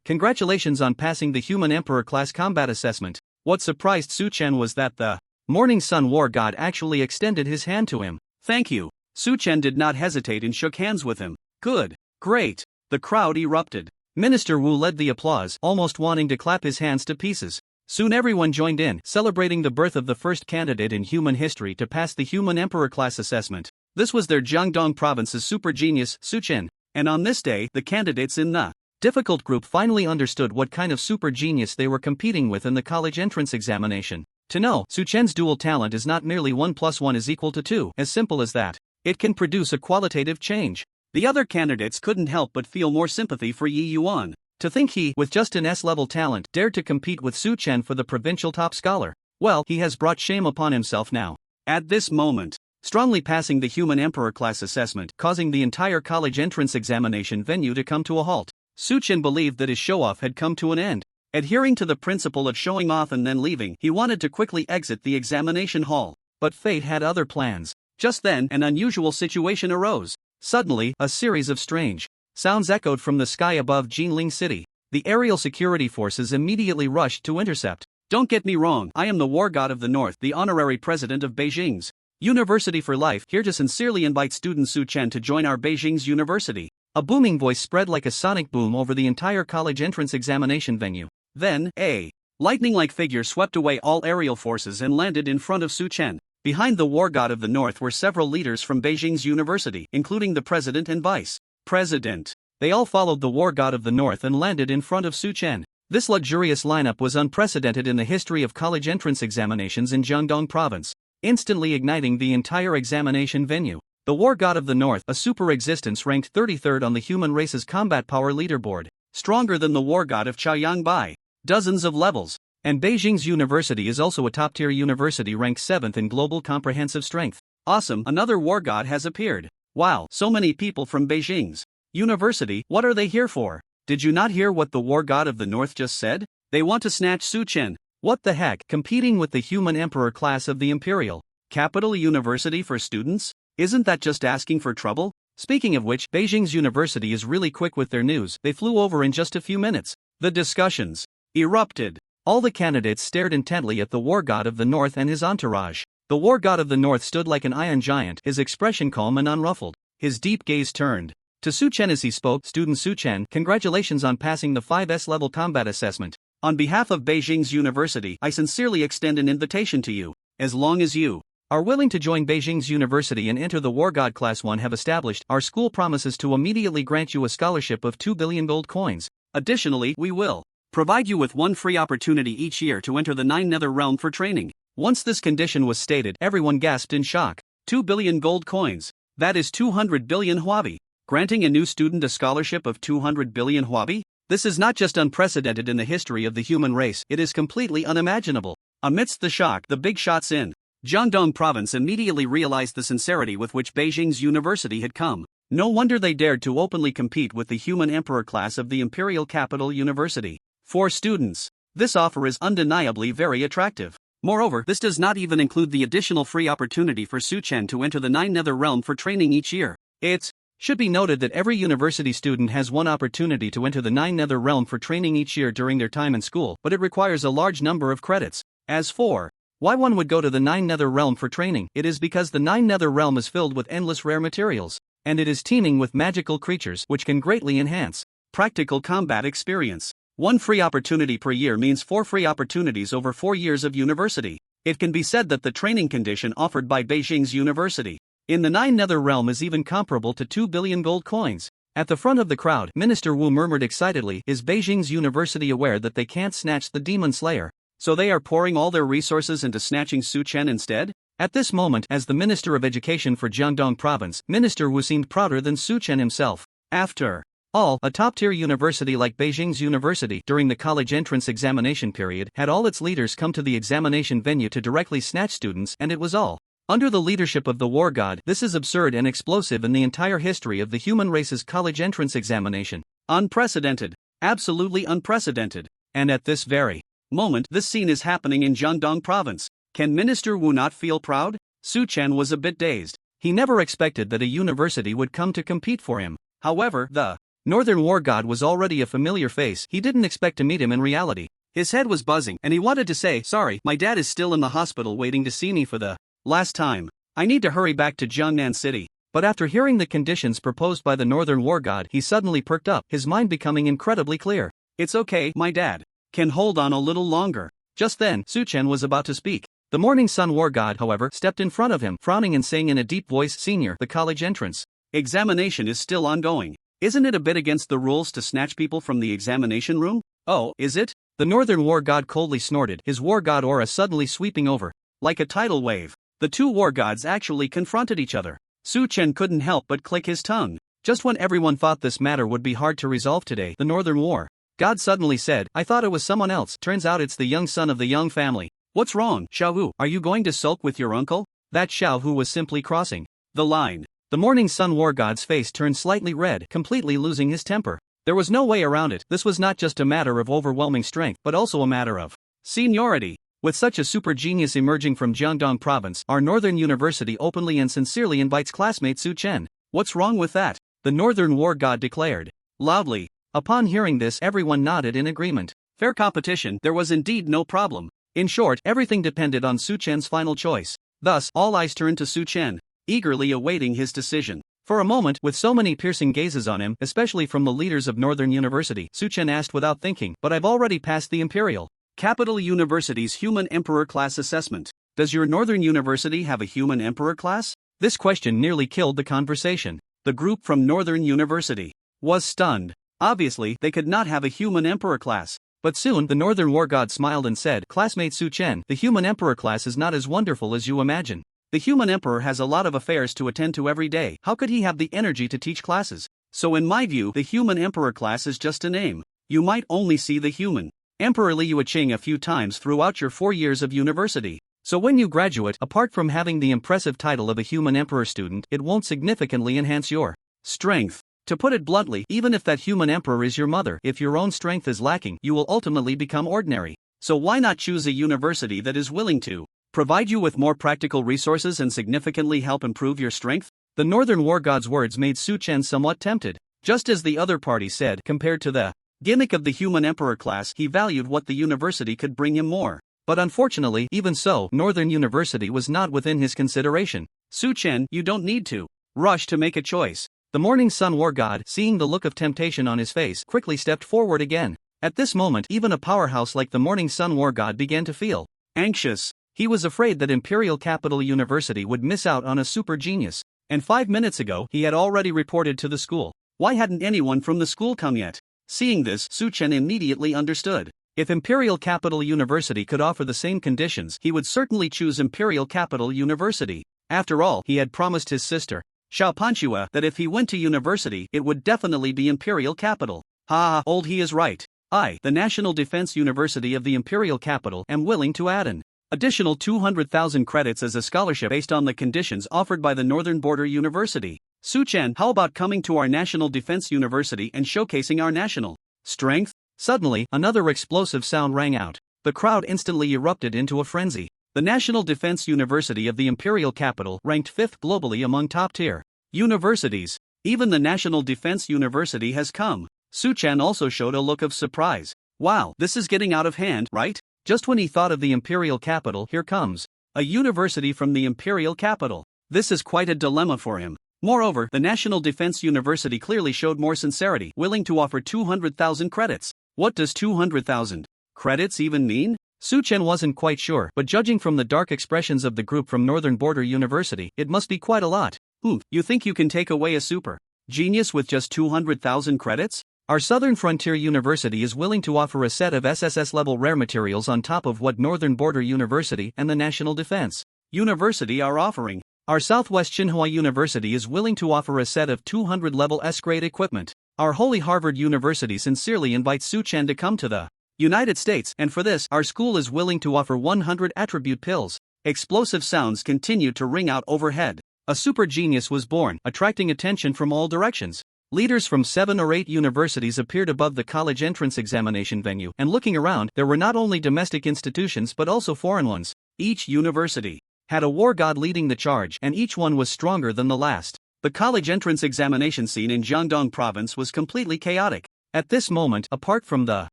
congratulations on passing the Human Emperor class combat assessment. What surprised Su Chen was that the Morning Sun War God actually extended his hand to him. Thank you. Su Chen did not hesitate and shook hands with him. Good. Great. The crowd erupted. Minister Wu led the applause, almost wanting to clap his hands to pieces. Soon everyone joined in, celebrating the birth of the first candidate in human history to pass the Human Emperor class assessment. This was their Jiangdong province's super genius, Su Chen. And on this day, the candidates in the difficult group finally understood what kind of super genius they were competing with in the college entrance examination. To know, Su Chen's dual talent is not merely 1 + 1 = 2, as simple as that. It can produce a qualitative change. The other candidates couldn't help but feel more sympathy for Yi Yuan. To think he, with just an S-level talent, dared to compete with Su Chen for the provincial top scholar. Well, he has brought shame upon himself now. At this moment, strongly passing the Human Emperor class assessment, causing the entire college entrance examination venue to come to a halt. Su Chen believed that his show-off had come to an end. Adhering to the principle of showing off and then leaving, he wanted to quickly exit the examination hall. But fate had other plans. Just then, an unusual situation arose. Suddenly, a series of strange sounds echoed from the sky above Jinling City. The aerial security forces immediately rushed to intercept. Don't get me wrong, I am the War God of the North, the honorary president of Beijing's University for Life, here to sincerely invite student Su Chen to join our Beijing's university. A booming voice spread like a sonic boom over the entire college entrance examination venue. Then, a lightning-like figure swept away all aerial forces and landed in front of Su Chen. Behind the War God of the North were several leaders from Beijing's university, including the president and vice president. They all followed the War God of the North and landed in front of Su Chen. This luxurious lineup was unprecedented in the history of college entrance examinations in Jiangdong province, instantly igniting the entire examination venue. The War God of the North, a super existence ranked 33rd on the human race's combat power leaderboard, stronger than the War God of Chaoyang by dozens of levels. And Beijing's university is also a top-tier university ranked 7th in global comprehensive strength. Awesome, another War God has appeared. Wow, so many people from Beijing's university, what are they here for? Did you not hear what the War God of the North just said? They want to snatch Su Chen. What the heck, competing with the Human Emperor class of the Imperial Capital University for students? Isn't that just asking for trouble? Speaking of which, Beijing's university is really quick with their news. They flew over in just a few minutes. The discussions erupted. All the candidates stared intently at the War God of the North and his entourage. The War God of the North stood like an iron giant, his expression calm and unruffled. His deep gaze turned to Su Chen as he spoke. Student Su Chen, congratulations on passing the 5S level combat assessment. On behalf of Beijing's university, I sincerely extend an invitation to you. As long as you are willing to join Beijing's university and enter the War God Class 1 have established, our school promises to immediately grant you a scholarship of 2 billion gold coins. Additionally, we will provide you with one free opportunity each year to enter the 9 Nether Realm for training. Once this condition was stated, everyone gasped in shock. 2 billion gold coins. That is 200 billion huabi. Granting a new student a scholarship of 200 billion huabi? This is not just unprecedented in the history of the human race, it is completely unimaginable. Amidst the shock, the big shots in Jiangdong province immediately realized the sincerity with which Beijing's university had come No wonder they dared to openly compete with the human emperor class of the Imperial Capital University. For students, this offer is undeniably very attractive. Moreover, this does not even include the additional free opportunity for Su-Chen to enter the Nine Nether Realm for training each year. It should be noted that every university student has one opportunity to enter the Nine Nether Realm for training each year during their time in school, but it requires a large number of credits. As for why one would go to the Nine Nether Realm for training, it is because the Nine Nether Realm is filled with endless rare materials, and it is teeming with magical creatures which can greatly enhance practical combat experience. One free opportunity per year means 4 free opportunities over 4 years of university. It can be said that the training condition offered by Beijing's university in the Nine Nether Realm is even comparable to 2 billion gold coins. At the front of the crowd, Minister Wu murmured excitedly, "Is Beijing's university aware that they can't snatch the Demon Slayer? So they are pouring all their resources into snatching Su-Chen instead?" At this moment, as the Minister of Education for Jiangdong Province, Minister Wu seemed prouder than Su-Chen himself. After all, a top-tier university like Beijing's university, during the college entrance examination period, had all its leaders come to the examination venue to directly snatch students, and it was all under the leadership of the war god. This is absurd and explosive in the entire history of the human race's college entrance examination. Unprecedented. Absolutely unprecedented. And at this very moment, this scene is happening in Jiangdong Province. Can Minister Wu not feel proud? Su-Chen was a bit dazed. He never expected that a university would come to compete for him. However, the Northern War God was already a familiar face. He didn't expect to meet him in reality. His head was buzzing, and he wanted to say, "Sorry, my dad is still in the hospital waiting to see me for the last time. I need to hurry back to Jiangnan City." But after hearing the conditions proposed by the Northern War God, he suddenly perked up, his mind becoming incredibly clear. "It's okay, my dad can hold on a little longer." Just then, Su-Chen was about to speak. The Morning Sun War God, however, stepped in front of him, frowning and saying in a deep voice, "Senior, the college entrance examination is still ongoing. Isn't it a bit against the rules to snatch people from the examination room?" "Oh, is it?" The Northern War God coldly snorted, his war god aura suddenly sweeping over like a tidal wave. The two war gods actually confronted each other. Su-Chen couldn't help but click his tongue. Just when everyone thought this matter would be hard to resolve today, the Northern War God suddenly said, "I thought it was someone else. Turns out it's the young son of the young family." "What's wrong, Xiao Hu? Are you going to sulk with your uncle?" That Xiao Hu was simply crossing the line. The Morning Sun War God's face turned slightly red, completely losing his temper. There was no way around it. This was not just a matter of overwhelming strength, but also a matter of seniority. With such a super genius emerging from Jiangdong Province, our Northern University openly and sincerely invites classmate Su-Chen. "What's wrong with that?" the Northern War God declared loudly. Upon hearing this, everyone nodded in agreement. Fair competition, there was indeed no problem. In short, everything depended on Su-Chen's final choice. Thus, all eyes turned to Su-Chen, eagerly awaiting his decision. For a moment, with so many piercing gazes on him, especially from the leaders of Northern University, Su-Chen asked without thinking, "But I've already passed the Imperial Capital University's Human Emperor Class Assessment. Does your Northern University have a Human Emperor Class?" This question nearly killed the conversation. The group from Northern University was stunned. Obviously, they could not have a Human Emperor Class. But soon, the Northern War God smiled and said, "Classmate Su-Chen, the Human Emperor Class is not as wonderful as you imagine. The Human Emperor has a lot of affairs to attend to every day. How could he have the energy to teach classes? So in my view, the Human Emperor Class is just a name. You might only see the Human Emperor Liu Qing a few times throughout your 4 years of university. So when you graduate, apart from having the impressive title of a Human Emperor student, it won't significantly enhance your strength. To put it bluntly, even if that Human Emperor is your mother, if your own strength is lacking, you will ultimately become ordinary. So why not choose a university that is willing to provide you with more practical resources and significantly help improve your strength?" The Northern War God's words made Su-Chen somewhat tempted. Just as the other party said, compared to the gimmick of the Human Emperor Class, he valued what the university could bring him more. But unfortunately, even so, Northern University was not within his consideration. "Su-Chen, you don't need to rush to make a choice." The Morning Sun War God, seeing the look of temptation on his face, quickly stepped forward again. At this moment, even a powerhouse like the Morning Sun War God began to feel anxious. He was afraid that Imperial Capital University would miss out on a super genius. And 5 minutes ago, he had already reported to the school. Why hadn't anyone from the school come yet? Seeing this, Su-Chen immediately understood. If Imperial Capital University could offer the same conditions, he would certainly choose Imperial Capital University. After all, he had promised his sister, Xiao Panchua, that if he went to university, it would definitely be Imperial Capital. Ha, old he is right. I, the National Defense University of the Imperial Capital, am willing to add an additional 200,000 credits as a scholarship based on the conditions offered by the Northern Border University. Su Chen, how about coming to our National Defense University and showcasing our national strength? Suddenly, another explosive sound rang out. The crowd instantly erupted into a frenzy. The National Defense University of the Imperial Capital ranked 5th globally among top-tier universities. Even the National Defense University has come. Su Chen also showed a look of surprise. Wow, this is getting out of hand, right? Just when he thought of the Imperial Capital, here comes a university from the Imperial Capital. This is quite a dilemma for him. Moreover, the National Defense University clearly showed more sincerity, willing to offer 200,000 credits. What does 200,000 credits even mean? Su Chen wasn't quite sure, but judging from the dark expressions of the group from Northern Border University, it must be quite a lot. You think you can take away a super genius with just 200,000 credits? Our Southern Frontier University is willing to offer a set of SSS-level rare materials on top of what Northern Border University and the National Defense University are offering. Our Southwest Manhwa University is willing to offer a set of 200-level S-grade equipment. Our Holy Harvard University sincerely invites Su Chen to come to the United States, and for this, our school is willing to offer 100 attribute pills. Explosive sounds continued to ring out overhead. A super genius was born, attracting attention from all directions. Leaders from 7 or 8 universities appeared above the college entrance examination venue, and looking around, there were not only domestic institutions but also foreign ones. Each university had a war god leading the charge, and each one was stronger than the last. The college entrance examination scene in Jiangdong province was completely chaotic. At this moment, apart from the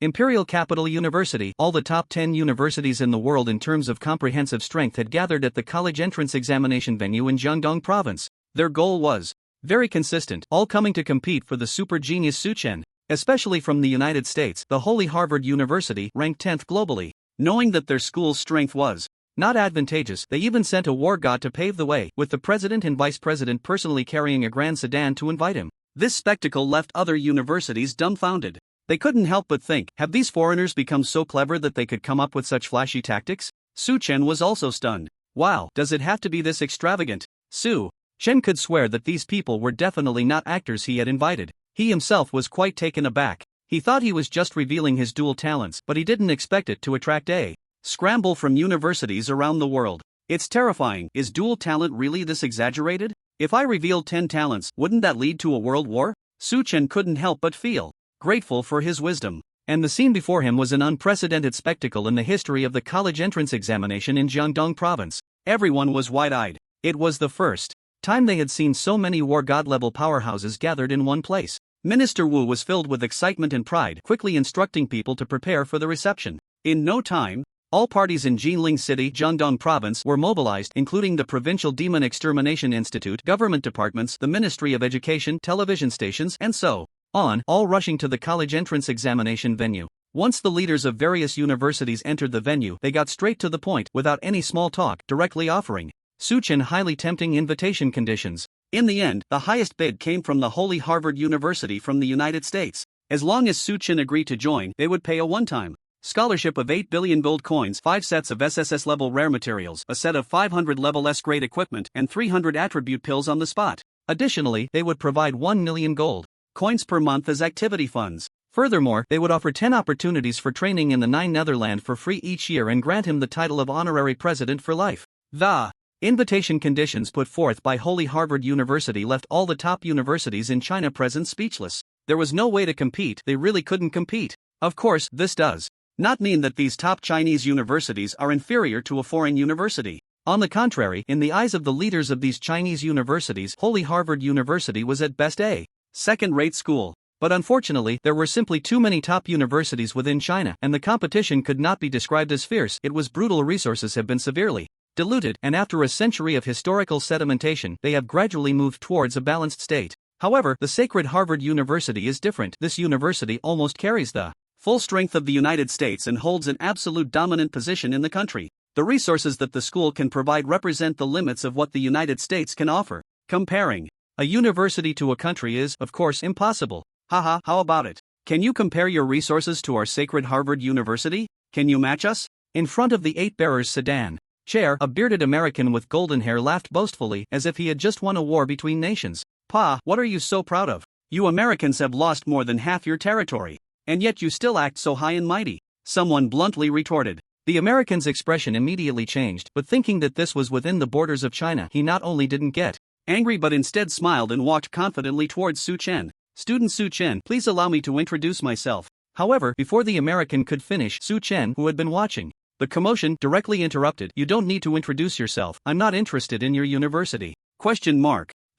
Imperial Capital University, all the top 10 universities in the world in terms of comprehensive strength had gathered at the college entrance examination venue in Jiangdong province. Their goal was very consistent, all coming to compete for the super genius Su Chen. Especially from the United States, the Holy Harvard University ranked 10th globally. Knowing that their school's strength was not advantageous, they even sent a war god to pave the way, with the president and vice president personally carrying a grand sedan to invite him. This spectacle left other universities dumbfounded. They couldn't help but think, have these foreigners become so clever that they could come up with such flashy tactics? Su Chen was also stunned. Wow, does it have to be this extravagant? Su Chen could swear that these people were definitely not actors he had invited. He himself was quite taken aback. He thought he was just revealing his dual talents, but he didn't expect it to attract a scramble from universities around the world. It's terrifying. Is dual talent really this exaggerated? If I revealed 10 talents, wouldn't that lead to a world war? Su Chen couldn't help but feel grateful for his wisdom. And the scene before him was an unprecedented spectacle in the history of the college entrance examination in Jiangdong province. Everyone was wide-eyed. It was the first time they had seen so many war god-level powerhouses gathered in one place. Minister Wu was filled with excitement and pride, quickly instructing people to prepare for the reception. In no time, all parties in Jinling City, Jiangdong province, were mobilized, including the Provincial Demon Extermination Institute, government departments, the Ministry of Education, television stations, and so on, all rushing to the college entrance examination venue. Once the leaders of various universities entered the venue, they got straight to the point, without any small talk, directly offering Su Chen highly tempting invitation conditions. In the end, the highest bid came from the Holy Harvard University from the United States. As long as Su Chen agreed to join, they would pay a one-time scholarship of 8 billion gold coins, 5 sets of SSS-level rare materials, a set of 500 level S-grade equipment, and 300 attribute pills on the spot. Additionally, they would provide 1 million gold coins per month as activity funds. Furthermore, they would offer 10 opportunities for training in the 9 Netherlands for free each year and grant him the title of honorary president for life. The invitation conditions put forth by Holy Harvard University left all the top universities in China present speechless. There was no way to compete, they really couldn't compete. Of course, this does not mean that these top Chinese universities are inferior to a foreign university. On the contrary, in the eyes of the leaders of these Chinese universities, Holy Harvard University was at best a second-rate school. But unfortunately, there were simply too many top universities within China, and the competition could not be described as fierce. It was brutal. Resources have been severely diluted, and after a century of historical sedimentation, they have gradually moved towards a balanced state. However, the sacred Harvard University is different. This university almost carries the full strength of the United States and holds an absolute dominant position in the country. The resources that the school can provide represent the limits of what the United States can offer. Comparing a university to a country is, of course, impossible. Haha, how about it? Can you compare your resources to our sacred Harvard University? Can you match us? In front of the 8-bearers sedan chair, a bearded American with golden hair laughed boastfully, as if he had just won a war between nations. Pa, what are you so proud of? You Americans have lost more than half your territory, and yet you still act so high and mighty, someone bluntly retorted. The American's expression immediately changed, but thinking that this was within the borders of China, he not only didn't get angry but instead smiled and walked confidently towards Su Chen. "Student Su Chen, please allow me to introduce myself." However, before the American could finish, Su Chen, who had been watching the commotion, directly interrupted. "You don't need to introduce yourself, I'm not interested in your university."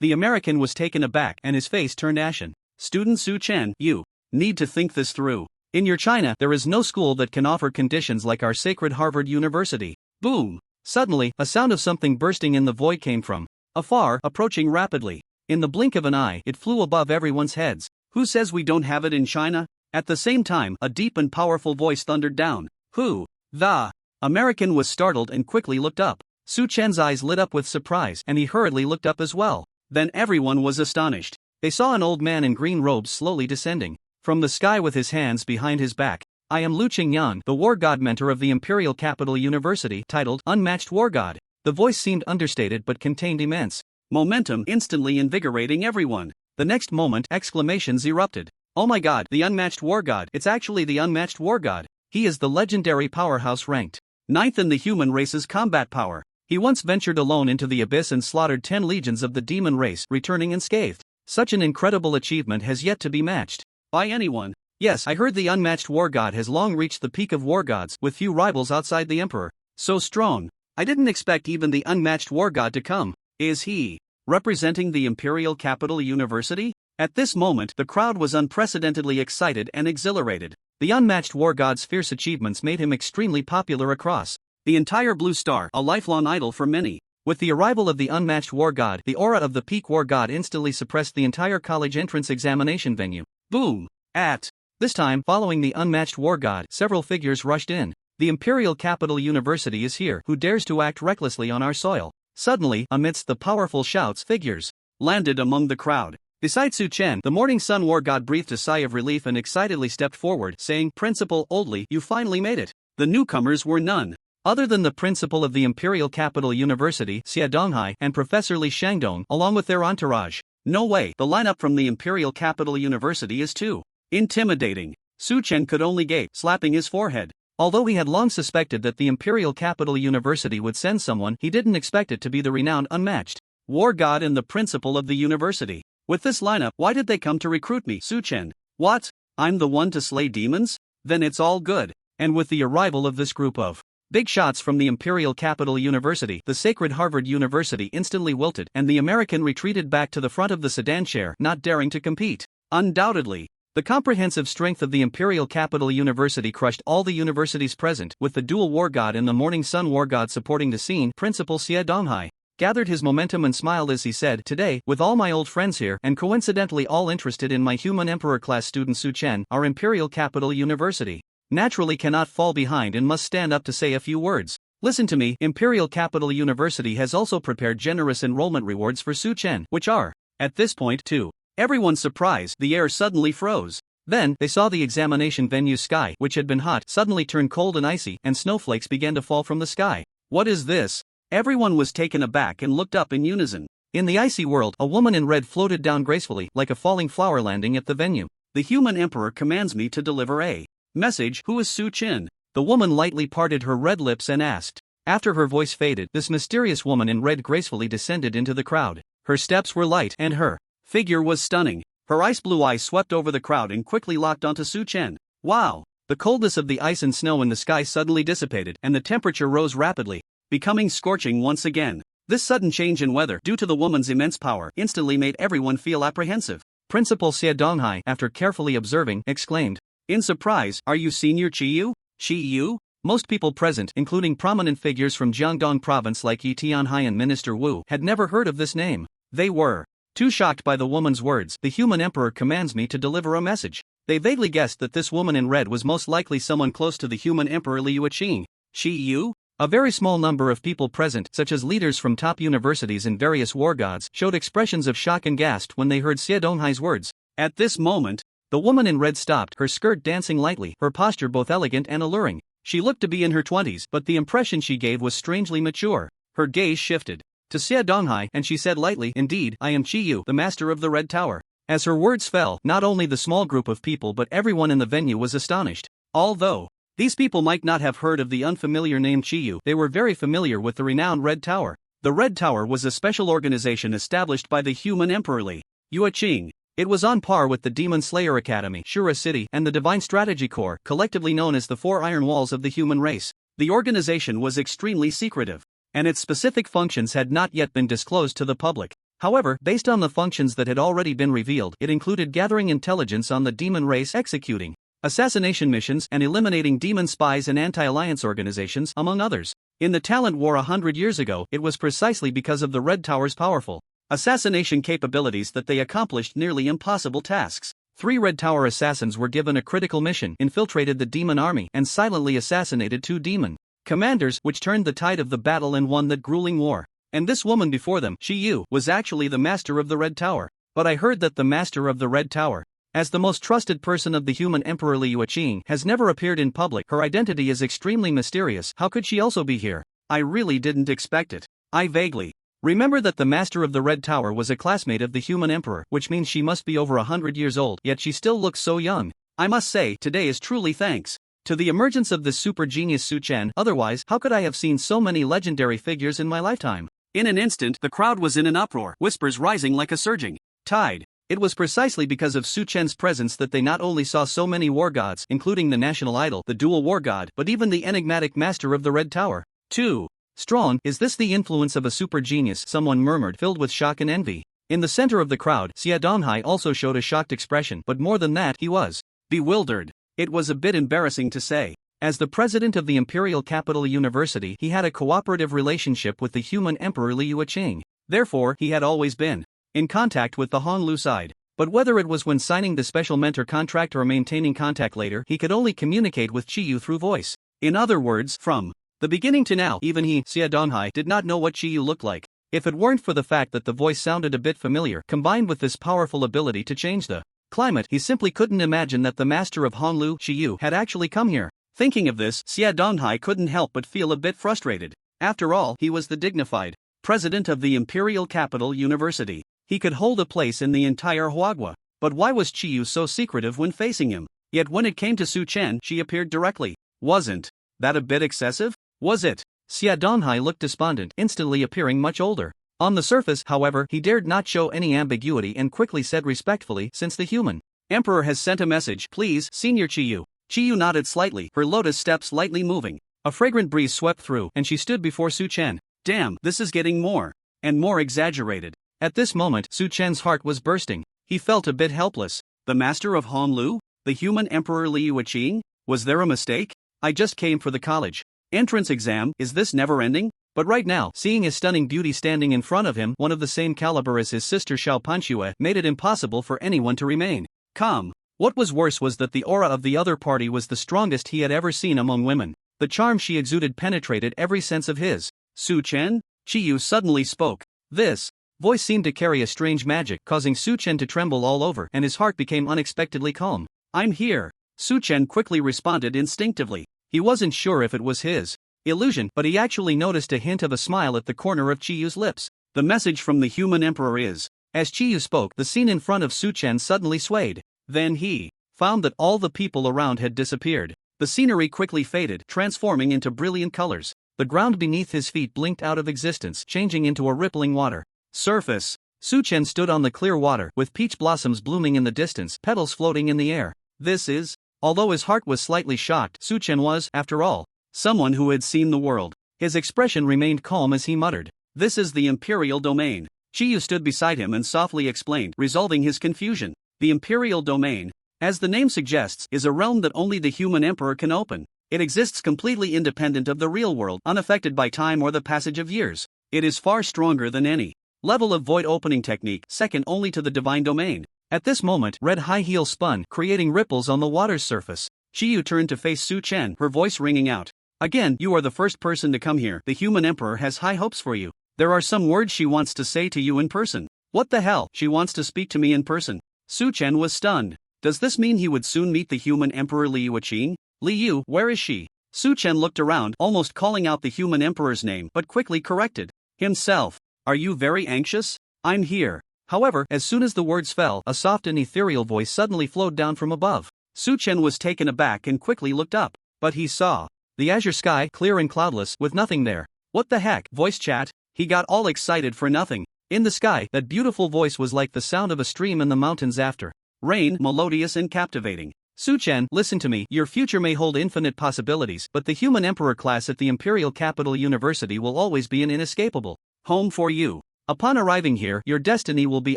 The American was taken aback and his face turned ashen. "Student Su Chen, you need to think this through. In your China, there is no school that can offer conditions like our sacred Harvard University." Boom! Suddenly, a sound of something bursting in the void came from afar, approaching rapidly. In the blink of an eye, it flew above everyone's heads. "Who says we don't have it in China?" At the same time, a deep and powerful voice thundered down. "Who?" The American was startled and quickly looked up. Su Chen's eyes lit up with surprise and he hurriedly looked up as well. Then everyone was astonished. They saw an old man in green robes slowly descending from the sky with his hands behind his back. "I am Lu Qingyan, the war god mentor of the Imperial Capital University, titled Unmatched War God." The voice seemed understated but contained immense momentum, instantly invigorating everyone. The next moment, exclamations erupted. "Oh my god, the Unmatched War God, it's actually the Unmatched War God. He is the legendary powerhouse ranked 9th in the human race's combat power. He once ventured alone into the abyss and slaughtered 10 legions of the demon race, returning unscathed. Such an incredible achievement has yet to be matched by anyone. Yes, I heard the Unmatched War God has long reached the peak of war gods, with few rivals outside the Emperor. So strong. I didn't expect even the Unmatched War God to come. Is he representing the Imperial Capital University?" At this moment, the crowd was unprecedentedly excited and exhilarated. The Unmatched War God's fierce achievements made him extremely popular across the entire Blue Star, a lifelong idol for many. With the arrival of the Unmatched War God, the aura of the peak war god instantly suppressed the entire college entrance examination venue. Boom! At this time, following the Unmatched War God, several figures rushed in. "The Imperial Capital University is here. Who dares to act recklessly on our soil?" Suddenly, amidst the powerful shouts, figures landed among the crowd. Beside Su Chen, the Morning Sun War God breathed a sigh of relief and excitedly stepped forward, saying, "Principal Oldly, you finally made it." The newcomers were none other than the principal of the Imperial Capital University, Xie Donghai, and Professor Li Shangdong, along with their entourage. No way, the lineup from the Imperial Capital University is too intimidating. Su Chen could only gape, slapping his forehead. Although he had long suspected that the Imperial Capital University would send someone, he didn't expect it to be the renowned Unmatched War God and the principal of the university. "With this lineup, why did they come to recruit me, Su Chen? What? I'm the one to slay demons? Then it's all good." And with the arrival of this group of big shots from the Imperial Capital University, the sacred Harvard University instantly wilted, and the American retreated back to the front of the sedan chair, not daring to compete. Undoubtedly, the comprehensive strength of the Imperial Capital University crushed all the universities present, with the dual war god and the Morning Sun War God supporting the scene. Principal Xie Donghai gathered his momentum and smiled as he said, "Today, with all my old friends here, and coincidentally all interested in my human emperor class student Su Chen, our Imperial Capital University naturally cannot fall behind and must stand up to say a few words. Listen to me, Imperial Capital University has also prepared generous enrollment rewards for Su Chen, which are." At this point, to everyone's surprise, the air suddenly froze. Then, they saw the examination venue's sky, which had been hot, suddenly turn cold and icy, and snowflakes began to fall from the sky. "What is this?" Everyone was taken aback and looked up in unison. In the icy world, a woman in red floated down gracefully, like a falling flower landing at the venue. "The human emperor commands me to deliver a message. Who is Su Chen?" The woman lightly parted her red lips and asked. After her voice faded, this mysterious woman in red gracefully descended into the crowd. Her steps were light and her figure was stunning. Her ice blue eyes swept over the crowd and quickly locked onto Su Chen. Wow! The coldness of the ice and snow in the sky suddenly dissipated, and the temperature rose rapidly, becoming scorching once again. This sudden change in weather, due to the woman's immense power, instantly made everyone feel apprehensive. Principal Xie Donghai, after carefully observing, exclaimed in surprise, "Are you Senior Chiyu? Chiyu?" Most people present, including prominent figures from Jiangdong province like Yi Tianhai and Minister Wu, had never heard of this name. They were too shocked by the woman's words. "The human emperor commands me to deliver a message." They vaguely guessed that this woman in red was most likely someone close to the human emperor Liu Qing. Chiyu? A very small number of people present, such as leaders from top universities and various war gods, showed expressions of shock and gasped when they heard Xie Donghai's words. At this moment, the woman in red stopped, her skirt dancing lightly, her posture both elegant and alluring. She looked to be in her 20s, but the impression she gave was strangely mature. Her gaze shifted to Xie Donghai, and she said lightly, "Indeed, I am Chiyu, the master of the Red Tower." As her words fell, not only the small group of people but everyone in the venue was astonished. Although these people might not have heard of the unfamiliar name Chiyu, they were very familiar with the renowned Red Tower. The Red Tower was a special organization established by the human Emperor Li Yueqing. It was on par with the Demon Slayer Academy, Shura City, and the Divine Strategy Corps, collectively known as the Four Iron Walls of the human race. The organization was extremely secretive, and its specific functions had not yet been disclosed to the public. However, based on the functions that had already been revealed, it included gathering intelligence on the demon race, executing assassination missions, and eliminating demon spies and anti-alliance organizations, among others. In the Talent War 100 years ago, it was precisely because of the Red Tower's powerful assassination capabilities that they accomplished nearly impossible tasks. 3 Red Tower assassins were given a critical mission, infiltrated the demon army, and silently assassinated 2 demon commanders, which turned the tide of the battle and won that grueling war. And this woman before them, Shi Yu, was actually the master of the Red Tower. But I heard that the master of the Red Tower, as the most trusted person of the human Emperor Li Yueqing, has never appeared in public. Her identity is extremely mysterious. How could she also be here? I really didn't expect it. I vaguely remember that the master of the Red Tower was a classmate of the human emperor, which means she must be over 100 years old, yet she still looks so young. I must say, today is truly thanks to the emergence of this super genius Su Chen. Otherwise, how could I have seen so many legendary figures in my lifetime? In an instant, the crowd was in an uproar, whispers rising like a surging tide. It was precisely because of Su Chen's presence that they not only saw so many war gods, including the national idol, the dual war god, but even the enigmatic master of the Red Tower. 2. Strong, is this the influence of a super genius? Someone murmured, filled with shock and envy. In the center of the crowd, Xia Donghai also showed a shocked expression, but more than that, he was bewildered. It was a bit embarrassing to say. As the president of the Imperial Capital University, he had a cooperative relationship with the human Emperor Li Yueqing. Therefore, he had always been in contact with the Honglu side. But whether it was when signing the special mentor contract or maintaining contact later, he could only communicate with Chiyu through voice. In other words, from the beginning to now, even he, Xia Donghai, did not know what Chiyu looked like. If it weren't for the fact that the voice sounded a bit familiar, combined with this powerful ability to change the climate, he simply couldn't imagine that the master of Honglu, Chiyu, had actually come here. Thinking of this, Xia Donghai couldn't help but feel a bit frustrated. After all, he was the dignified president of the Imperial Capital University. He could hold a place in the entire Huagua. But why was Chiyu so secretive when facing him? Yet when it came to Su Chen, she appeared directly. Wasn't that a bit excessive? Was it? Xia Donghai looked despondent, instantly appearing much older. On the surface, however, he dared not show any ambiguity and quickly said respectfully, since the human emperor has sent a message, please, Senior Chiyu. Chiyu nodded slightly, her lotus steps lightly moving. A fragrant breeze swept through, and she stood before Su Chen. Damn, this is getting more and more exaggerated. At this moment, Su Chen's heart was bursting. He felt a bit helpless. The master of Honglu? The human Emperor Li Yueqing? Was there a mistake? I just came for the college entrance exam. Is this never ending? But right now, seeing his stunning beauty standing in front of him, one of the same caliber as his sister Xiao Panxue, made it impossible for anyone to remain calm. What was worse was that the aura of the other party was the strongest he had ever seen among women. The charm she exuded penetrated every sense of his. Su Chen? Chiyu suddenly spoke. This voice seemed to carry a strange magic, causing Su Chen to tremble all over, and his heart became unexpectedly calm. I'm here. Su Chen quickly responded instinctively. He wasn't sure if it was his illusion, but he actually noticed a hint of a smile at the corner of Chiyu's lips. The message from the human emperor is. As Chiyu spoke, the scene in front of Su Chen suddenly swayed. Then he found that all the people around had disappeared. The scenery quickly faded, transforming into brilliant colors. The ground beneath his feet blinked out of existence, changing into a rippling water surface. Su Chen stood on the clear water, with peach blossoms blooming in the distance, petals floating in the air. This is. Although his heart was slightly shocked, Su Chen was, after all, someone who had seen the world. His expression remained calm as he muttered, "This is the Imperial Domain." Chiyu stood beside him and softly explained, resolving his confusion. The Imperial Domain, as the name suggests, is a realm that only the human emperor can open. It exists completely independent of the real world, unaffected by time or the passage of years. It is far stronger than any level of void opening technique, second only to the divine domain. At this moment, red high heels spun, creating ripples on the water's surface. Chiyu turned to face Su Chen, her voice ringing out. Again, you are the first person to come here. The human emperor has high hopes for you. There are some words she wants to say to you in person. What the hell? She wants to speak to me in person. Su Chen was stunned. Does this mean he would soon meet the human emperor Li Yueqing? Li Yu, where is she? Su Chen looked around, almost calling out the human emperor's name, but quickly corrected himself. Are you very anxious? I'm here. However, as soon as the words fell, a soft and ethereal voice suddenly flowed down from above. Su Chen was taken aback and quickly looked up. But he saw the azure sky, clear and cloudless, with nothing there. What the heck? Voice chat? He got all excited for nothing. In the sky, that beautiful voice was like the sound of a stream in the mountains after rain, melodious and captivating. Su-chen, listen to me, your future may hold infinite possibilities, but the human emperor class at the Imperial Capital University will always be an inescapable home for you. Upon arriving here, your destiny will be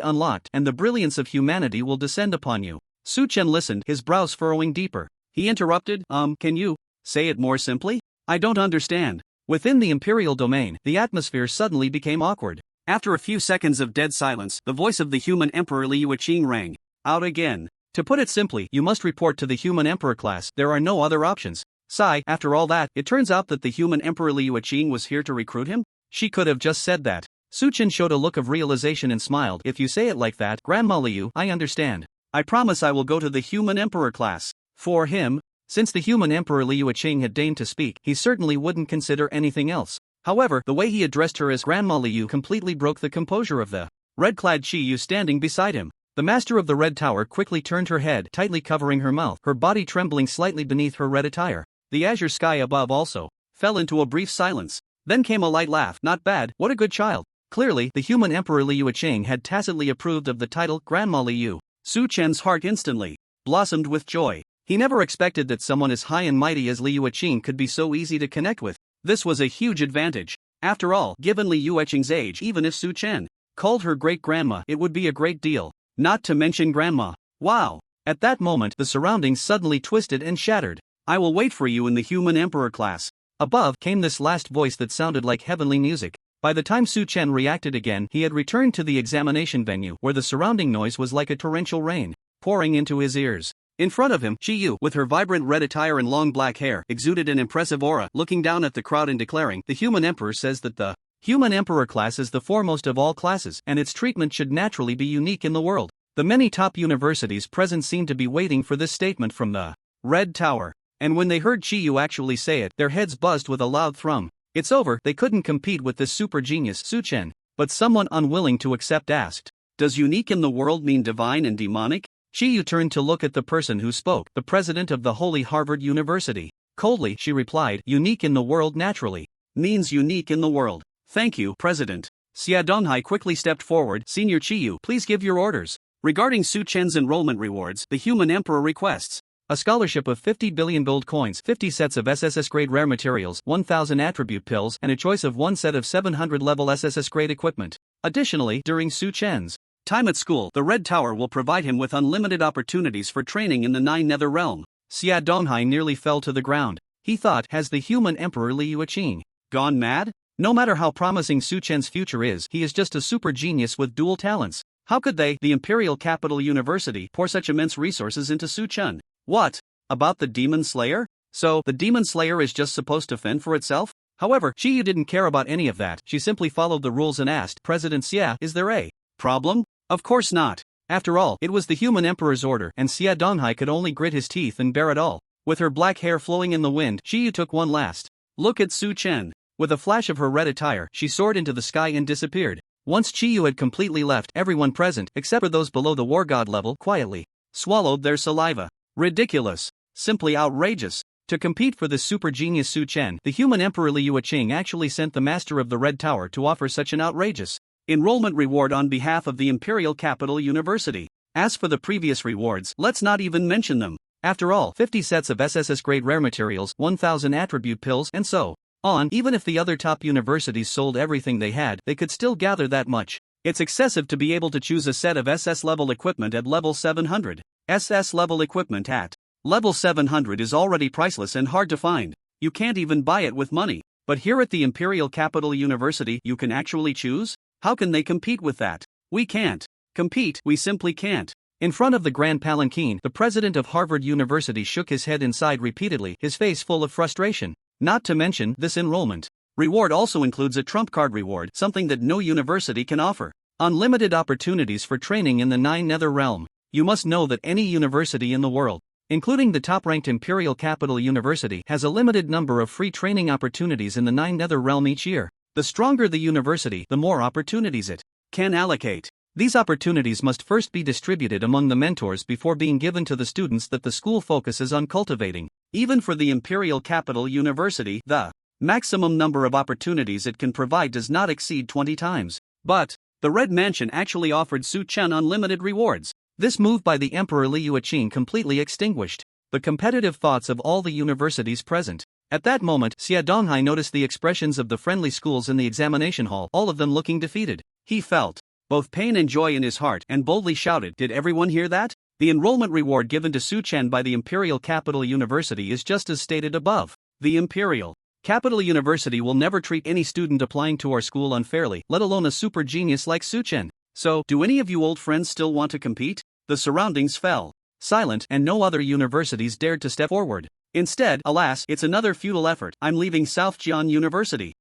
unlocked and the brilliance of humanity will descend upon you. Su-chen listened, his brows furrowing deeper. He interrupted, can you say it more simply? I don't understand. Within the Imperial domain, the atmosphere suddenly became awkward. After a few seconds of dead silence, the voice of the human emperor Liu Qing rang out again. To put it simply, you must report to the human emperor class, there are no other options. Sigh, after all that, it turns out that the human emperor Liu Qing was here to recruit him? She could have just said that. Su-chen showed a look of realization and smiled. If you say it like that, Grandma Liu, I understand. I promise I will go to the human emperor class. For him, since the human emperor Liu Qing had deigned to speak, he certainly wouldn't consider anything else. However, the way he addressed her as Grandma Liu completely broke the composure of the red-clad Chi-Yu standing beside him. The master of the Red Tower quickly turned her head, tightly covering her mouth, her body trembling slightly beneath her red attire. The azure sky above also fell into a brief silence. Then came a light laugh. Not bad, what a good child. Clearly, the human emperor Liu Qing had tacitly approved of the title Grandma Liu. Su-chen's heart instantly blossomed with joy. He never expected that someone as high and mighty as Liu Qing could be so easy to connect with. This was a huge advantage. After all, given Liu Qing's age, even if Su-chen called her great-grandma, it would be a great deal. Not to mention grandma. Wow. At that moment, the surroundings suddenly twisted and shattered. I will wait for you in the human emperor class. Above came this last voice that sounded like heavenly music. By the time Su-chen reacted again, he had returned to the examination venue, where the surrounding noise was like a torrential rain, pouring into his ears. In front of him, Chi-Yu, with her vibrant red attire and long black hair, exuded an impressive aura, looking down at the crowd and declaring, the human emperor says that the human emperor class is the foremost of all classes, and its treatment should naturally be unique in the world. The many top universities present seemed to be waiting for this statement from the Red Tower. And when they heard Chi-Yu actually say it, their heads buzzed with a loud thrum. It's over, they couldn't compete with this super genius, Su-chen. But someone unwilling to accept asked, does unique in the world mean divine and demonic? Chi-Yu turned to look at the person who spoke, the president of the Holy Harvard University. Coldly, she replied, unique in the world naturally means unique in the world. Thank you, President. Xia Donghai quickly stepped forward. Senior Chi-Yu, please give your orders. Regarding Su-chen's enrollment rewards, the human emperor requests a scholarship of 50 billion gold coins, 50 sets of SSS grade rare materials, 1,000 attribute pills, and a choice of one set of 700 level SSS grade equipment. Additionally, during Su-chen's time at school, the Red Tower will provide him with unlimited opportunities for training in the Nine Nether Realm. Xia Donghai nearly fell to the ground. He thought, has the human emperor Liu Qing gone mad? No matter how promising Su-chen's future is, he is just a super genius with dual talents. How could they, the Imperial Capital University, pour such immense resources into Su-chen? What? About the Demon Slayer? So, the Demon Slayer is just supposed to fend for itself? However, Chi-Yu didn't care about any of that. She simply followed the rules and asked, President Xia, is there a problem? Of course not. After all, it was the human emperor's order, and Xia Donghai could only grit his teeth and bear it all. With her black hair flowing in the wind, Chi-Yu took one last look at Su-chen. With a flash of her red attire, she soared into the sky and disappeared. Once Chi-Yu had completely left, everyone present, except for those below the war god level, quietly swallowed their saliva. Ridiculous. Simply outrageous. To compete for the super genius Su-chen, the human emperor Liu Qing actually sent the master of the Red Tower to offer such an outrageous enrollment reward on behalf of the Imperial Capital University. As for the previous rewards, let's not even mention them. After all, 50 sets of SSS grade rare materials, 1,000 attribute pills, and so on. Even if the other top universities sold everything they had, they could still gather that much. It's excessive to be able to choose a set of SS level equipment at level 700. SS level equipment at level 700 is already priceless and hard to find. You can't even buy it with money. But here at the Imperial Capital University, you can actually choose? How can they compete with that? We can't compete, we simply can't. In front of the Grand Palanquin, the president of Harvard University shook his head and sighed repeatedly, his face full of frustration. Not to mention, this enrollment reward also includes a trump card reward, something that no university can offer. Unlimited opportunities for training in the Nine Nether Realm. You must know that any university in the world, including the top-ranked Imperial Capital University, has a limited number of free training opportunities in the Nine Nether Realm each year. The stronger the university, the more opportunities it can allocate. These opportunities must first be distributed among the mentors before being given to the students that the school focuses on cultivating. Even for the Imperial Capital University, the Maximum number of opportunities it can provide does not exceed 20 times. But the Red Mansion actually offered Su Chen unlimited rewards. This move by the Emperor Liu Qing completely extinguished the competitive thoughts of all the universities present. At that moment, Xia Donghai noticed the expressions of the friendly schools in the examination hall, all of them looking defeated. He felt both pain and joy in his heart and boldly shouted, "Did everyone hear that? The enrollment reward given to Su Chen by the Imperial Capital University is just as stated above. The Imperial Capital University will never treat any student applying to our school unfairly, let alone a super genius like Su Chen. So, do any of you old friends still want to compete?" The surroundings fell silent, and no other universities dared to step forward. Instead, alas, it's another futile effort. I'm leaving South Jian University.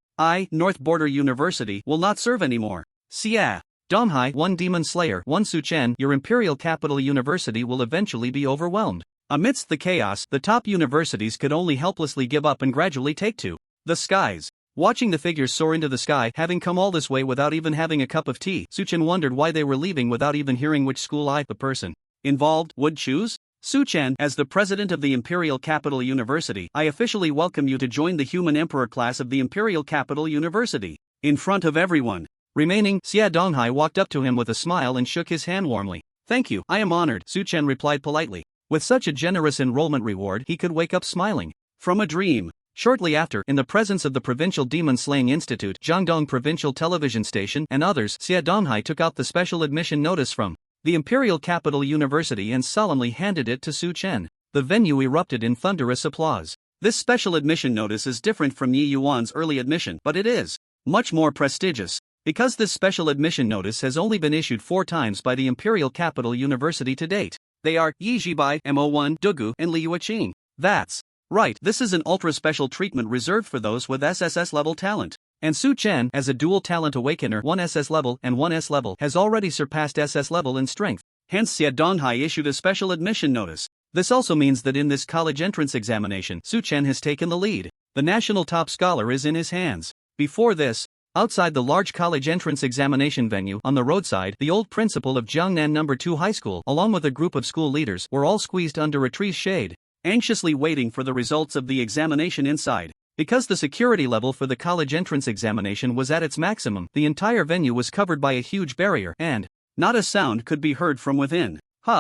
North Border University, will not serve anymore. Xia Donghai, one demon slayer, one Su Chen, your Imperial Capital University will eventually be overwhelmed. Amidst the chaos, the top universities could only helplessly give up and gradually take to the skies. Watching the figures soar into the sky, having come all this way without even having a cup of tea, Su Chen wondered why they were leaving without even hearing which school the person involved would choose. Su Chen, as the president of the Imperial Capital University, I officially welcome you to join the Human Emperor class of the Imperial Capital University. In front of everyone remaining, Xia Donghai walked up to him with a smile and shook his hand warmly. "Thank you, I am honored," Su Chen replied politely. With such a generous enrollment reward, he could wake up smiling from a dream. Shortly after, in the presence of the Provincial Demon Slaying Institute, Jiangdong Provincial Television Station, and others, Xia Donghai took out the special admission notice from the Imperial Capital University and solemnly handed it to Su Chen. The venue erupted in thunderous applause. This special admission notice is different from Yi Yuan's early admission, but it is much more prestigious. Because this special admission notice has only been issued 4 times by the Imperial Capital University to date. They are Yi Jibai, Mo1, Dugu, and Liu Qing. That's right, this is an ultra-special treatment reserved for those with SSS level talent. And Su Chen, as a dual talent awakener, 1 SS level and 1 S level, has already surpassed SS level in strength. Hence Xia Donghai issued a special admission notice. This also means that in this college entrance examination, Su Chen has taken the lead. The national top scholar is in his hands. Before this, outside the large college entrance examination venue, on the roadside, the old principal of Jiangnan No. 2 High School, along with a group of school leaders, were all squeezed under a tree's shade, anxiously waiting for the results of the examination inside. Because the security level for the college entrance examination was at its maximum, the entire venue was covered by a huge barrier, and not a sound could be heard from within.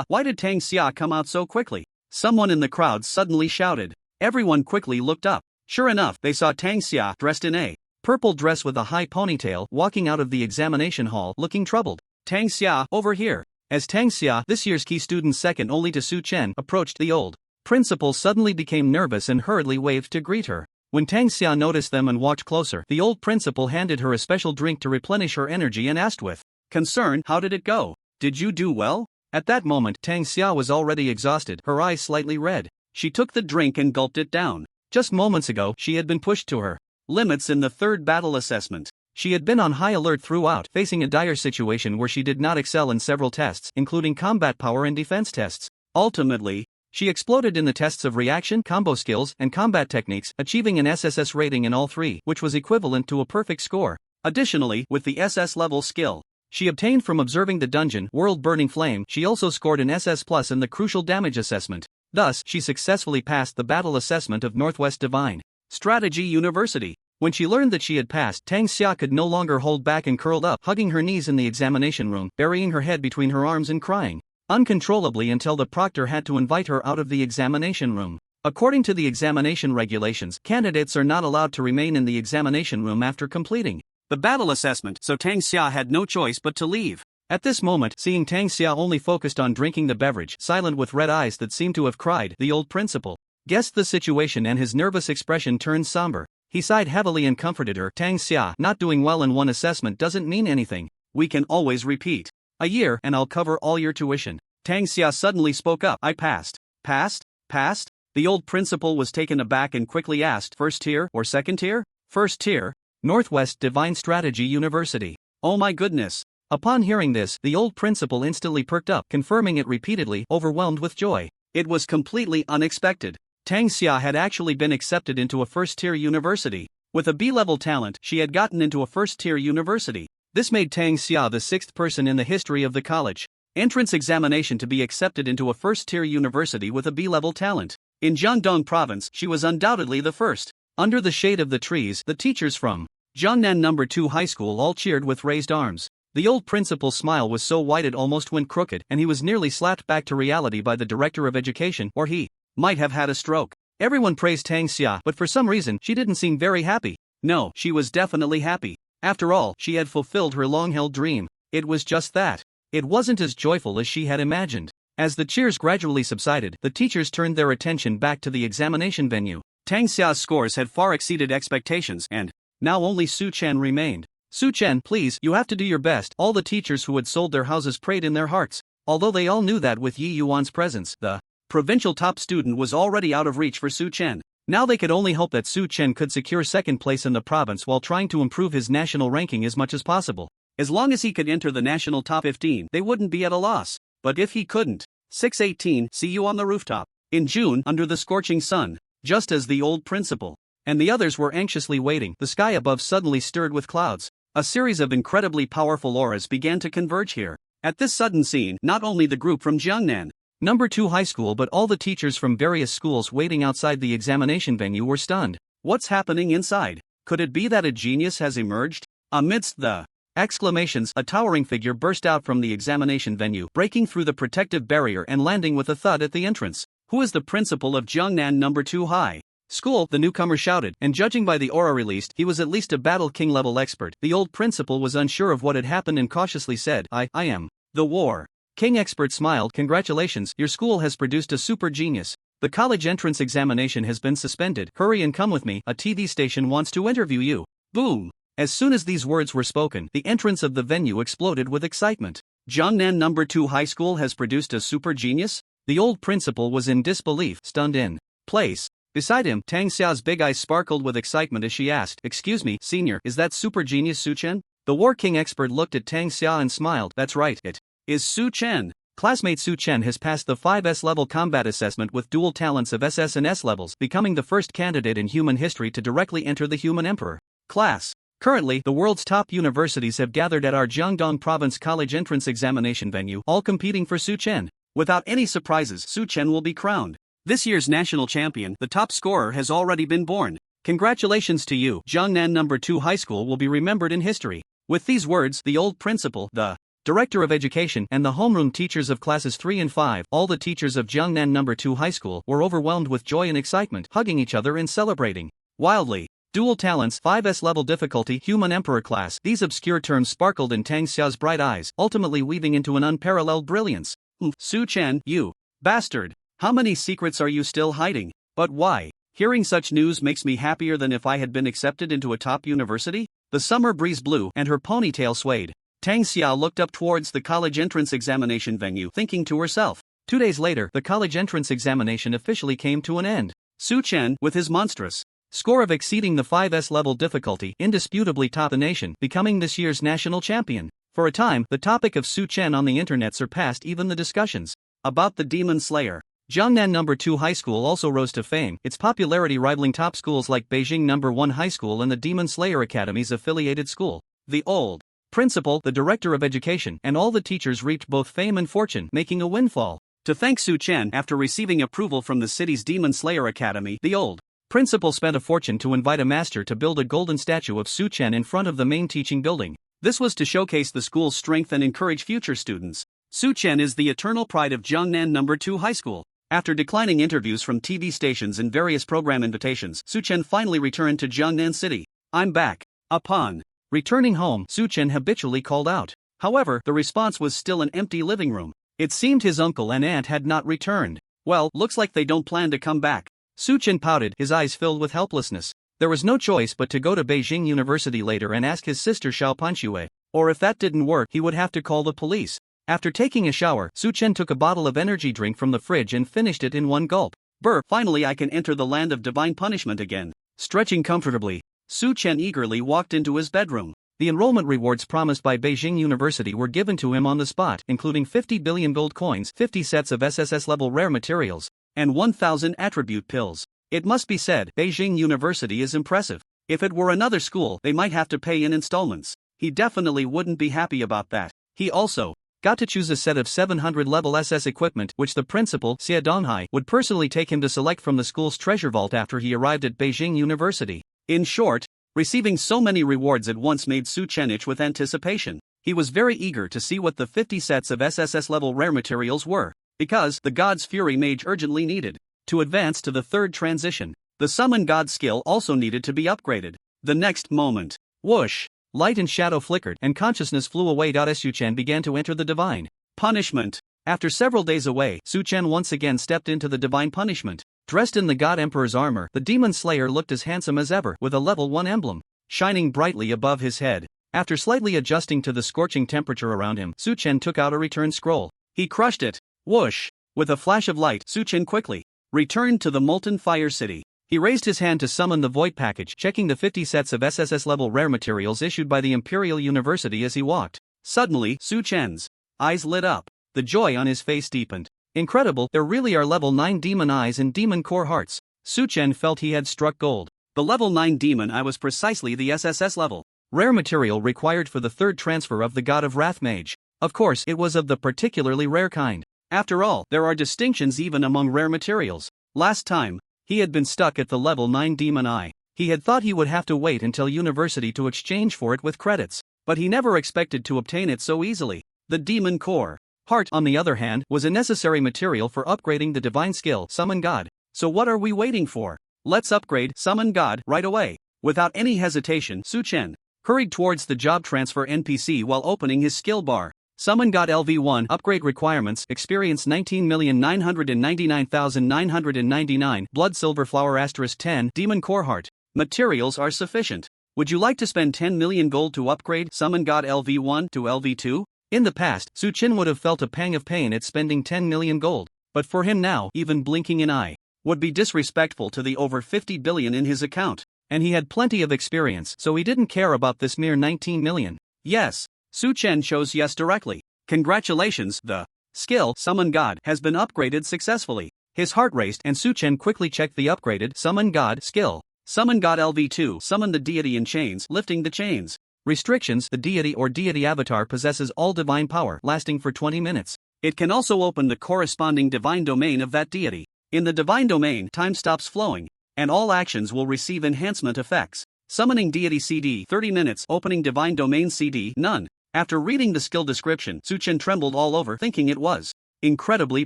Why did Tang Xia come out so quickly? Someone in the crowd suddenly shouted. Everyone quickly looked up. Sure enough, they saw Tang Xia, dressed in a purple dress with a high ponytail, walking out of the examination hall, looking troubled. "Tang Xia, over here." As Tang Xia, this year's key student second only to Su Chen, approached, the old principal suddenly became nervous and hurriedly waved to greet her. When Tang Xia noticed them and walked closer, the old principal handed her a special drink to replenish her energy and asked with concern, "How did it go? Did you do well?" At that moment, Tang Xia was already exhausted, her eyes slightly red. She took the drink and gulped it down. Just moments ago, she had been pushed to her limits in the 3rd battle assessment. She had been on high alert throughout, facing a dire situation where she did not excel in several tests, including combat power and defense tests. Ultimately, she exploded in the tests of reaction, combo skills, and combat techniques, achieving an SSS rating in all 3, which was equivalent to a perfect score. Additionally, with the SS level skill she obtained from observing the dungeon, World Burning Flame, she also scored an SS Plus in the crucial damage assessment. Thus, she successfully passed the battle assessment of Northwest Divine Strategy University. When she learned that she had passed, Tang Xia could no longer hold back and curled up, hugging her knees in the examination room, burying her head between her arms and crying uncontrollably until the proctor had to invite her out of the examination room. According to the examination regulations, candidates are not allowed to remain in the examination room after completing the battle assessment, so Tang Xia had no choice but to leave. At this moment, seeing Tang Xia only focused on drinking the beverage, silent with red eyes that seemed to have cried, the old principal guessed the situation and his nervous expression turned somber. He sighed heavily and comforted her. "Tang Xia, not doing well in one assessment doesn't mean anything. We can always repeat a year and I'll cover all your tuition." Tang Xia suddenly spoke up. "I passed." "Passed? Passed?" The old principal was taken aback and quickly asked, "First tier or second tier?" "First tier. Northwest Divine Strategy University." "Oh my goodness." Upon hearing this, the old principal instantly perked up, confirming it repeatedly, overwhelmed with joy. It was completely unexpected. Tang Xia had actually been accepted into a first-tier university. With a B-level talent, she had gotten into a first-tier university. This made Tang Xia the 6th person in the history of the college entrance examination to be accepted into a first-tier university with a B-level talent. In Jiangdong province, she was undoubtedly the first. Under the shade of the trees, the teachers from Jiangnan No. 2 High School all cheered with raised arms. The old principal's smile was so wide it almost went crooked, and he was nearly slapped back to reality by the director of education, or he might have had a stroke. Everyone praised Tang Xia, but for some reason she didn't seem very happy. No, she was definitely happy. After all, she had fulfilled her long-held dream. It was just that. It wasn't as joyful as she had imagined. As the cheers gradually subsided, the teachers turned their attention back to the examination venue. Tang Xia's scores had far exceeded expectations, and now only Su Chen remained. Su Chen, please, you have to do your best. All the teachers who had sold their houses prayed in their hearts. Although they all knew that with Yi Yuan's presence, the provincial top student was already out of reach for Su Chen. Now they could only hope that Su Chen could secure second place in the province while trying to improve his national ranking as much as possible. As long as he could enter the national top 15, they wouldn't be at a loss. But if he couldn't, 618, see you on the rooftop. In June, under the scorching sun, just as the old principal and the others were anxiously waiting, the sky above suddenly stirred with clouds. A series of incredibly powerful auras began to converge here. At this sudden scene, not only the group from Jiangnan No. 2 High School but all the teachers from various schools waiting outside the examination venue were stunned. What's happening inside? Could it be that a genius has emerged? Amidst the exclamations, a towering figure burst out from the examination venue, breaking through the protective barrier and landing with a thud at the entrance. Who is the principal of Jiangnan No. 2 High School? The newcomer shouted, and judging by the aura released, he was at least a Battle King level expert. The old principal was unsure of what had happened and cautiously said, I am the War King. Expert smiled. Congratulations, your school has produced a super genius. The college entrance examination has been suspended. Hurry and come with me, a TV station wants to interview you. Boom! As soon as these words were spoken, the entrance of the venue exploded with excitement. Jiangnan No. 2 High School has produced a super genius? The old principal was in disbelief, stunned in place. Beside him, Tang Xia's big eyes sparkled with excitement as she asked, Excuse me, senior, is that super genius Su Chen? The War King expert looked at Tang Xia and smiled. That's right, it is Su Chen. Classmate Su Chen has passed the 5S level combat assessment with dual talents of SS and S levels, becoming the first candidate in human history to directly enter the Human Emperor class. Currently, the world's top universities have gathered at our Jiangdong Province College entrance examination venue, all competing for Su Chen. Without any surprises, Su Chen will be crowned this year's national champion. The top scorer has already been born. Congratulations to you. Jiangnan No. 2 High School will be remembered in history. With these words, the old principal, the director of education, and the homeroom teachers of classes 3 and 5, all the teachers of Jiangnan No. 2 High School, were overwhelmed with joy and excitement, hugging each other and celebrating wildly. Dual talents, 5S level difficulty, Human Emperor class. These obscure terms sparkled in Tang Xia's bright eyes, ultimately weaving into an unparalleled brilliance. Su Chen, you bastard! How many secrets are you still hiding? But why? Hearing such news makes me happier than if I had been accepted into a top university. The summer breeze blew, and her ponytail swayed. Tang Xia looked up towards the college entrance examination venue, thinking to herself. 2 days later, the college entrance examination officially came to an end. Su Chen, with his monstrous score of exceeding the 5S level difficulty, indisputably topped the nation, becoming this year's national champion. For a time, the topic of Su Chen on the internet surpassed even the discussions about the Demon Slayer. Jiangnan No. 2 High School also rose to fame, its popularity rivaling top schools like Beijing No. 1 High School and the Demon Slayer Academy's affiliated school. The old principal, the director of education, and all the teachers reaped both fame and fortune, making a windfall. To thank Su Chen, after receiving approval from the city's Demon Slayer Academy, the old principal spent a fortune to invite a master to build a golden statue of Su Chen in front of the main teaching building. This was to showcase the school's strength and encourage future students. Su Chen is the eternal pride of Jiangnan No. 2 High School. After declining interviews from TV stations and various program invitations, Su Chen finally returned to Jiangnan City. I'm back. Upon returning home, Su Chen habitually called out. However, the response was still an empty living room. It seemed his uncle and aunt had not returned. Well, looks like they don't plan to come back. Su Chen pouted, his eyes filled with helplessness. There was no choice but to go to Beijing University later and ask his sister Xiao Panxue. Or if that didn't work, he would have to call the police. After taking a shower, Su Chen took a bottle of energy drink from the fridge and finished it in one gulp. Brr, finally I can enter the land of divine punishment again. Stretching comfortably, Su Chen eagerly walked into his bedroom. The enrollment rewards promised by Beijing University were given to him on the spot, including 50 billion gold coins, 50 sets of SSS level rare materials, and 1,000 attribute pills. It must be said, Beijing University is impressive. If it were another school, they might have to pay in installments. He definitely wouldn't be happy about that. He also got to choose a set of 700 level SS equipment which the principal, Xie Donghai, would personally take him to select from the school's treasure vault after he arrived at Beijing University. In short, receiving so many rewards at once made Su Chen itch with anticipation. He was very eager to see what the 50 sets of SSS level rare materials were, because the God's Fury Mage urgently needed to advance to the third transition. The Summon God skill also needed to be upgraded. The next moment, whoosh, light and shadow flickered and consciousness flew away. Su Chen began to enter the divine punishment. After several days away, Su Chen once again stepped into the divine punishment. Dressed in the God Emperor's armor, the Demon Slayer looked as handsome as ever, with a level 1 emblem shining brightly above his head. After slightly adjusting to the scorching temperature around him, Su Chen took out a return scroll. He crushed it. Whoosh! With a flash of light, Su Chen quickly returned to the Molten Fire City. He raised his hand to summon the Void Package, checking the 50 sets of SSS level rare materials issued by the Imperial University as he walked. Suddenly, Su Chen's eyes lit up. The joy on his face deepened. Incredible, there really are level 9 demon eyes and demon core hearts. Su Chen felt he had struck gold. The level 9 demon eye was precisely the SSS level rare material required for the third transfer of the God of Wrath Mage. Of course, it was of the particularly rare kind. After all, there are distinctions even among rare materials. Last time, he had been stuck at the level 9 demon eye. He had thought he would have to wait until university to exchange for it with credits, but he never expected to obtain it so easily. The demon core heart, on the other hand, was a necessary material for upgrading the divine skill Summon God. So what are we waiting for? Let's upgrade Summon God right away. Without any hesitation, Su Chen hurried towards the job transfer NPC while opening his skill bar. Summon God LV1 upgrade requirements: experience 19,999,999, blood silver flower *10, demon core heart. Materials are sufficient. Would you like to spend 10 million gold to upgrade Summon God LV1 to LV2? In the past, Su Chen would have felt a pang of pain at spending 10 million gold, but for him now, even blinking an eye would be disrespectful to the over 50 billion in his account, and he had plenty of experience, so he didn't care about this mere 19 million. Yes. Su Chen chose yes directly. Congratulations, the skill Summon God has been upgraded successfully. His heart raced and Su Chen quickly checked the upgraded Summon God skill. Summon God LV2, summon the deity in chains, lifting the chains. Restrictions: the deity or deity avatar possesses all divine power, lasting for 20 minutes. It can also open the corresponding divine domain of that deity. In the divine domain, time stops flowing, and all actions will receive enhancement effects. Summoning deity CD 30 minutes, opening divine domain CD none. After reading the skill description, Su Chen trembled all over, thinking it was incredibly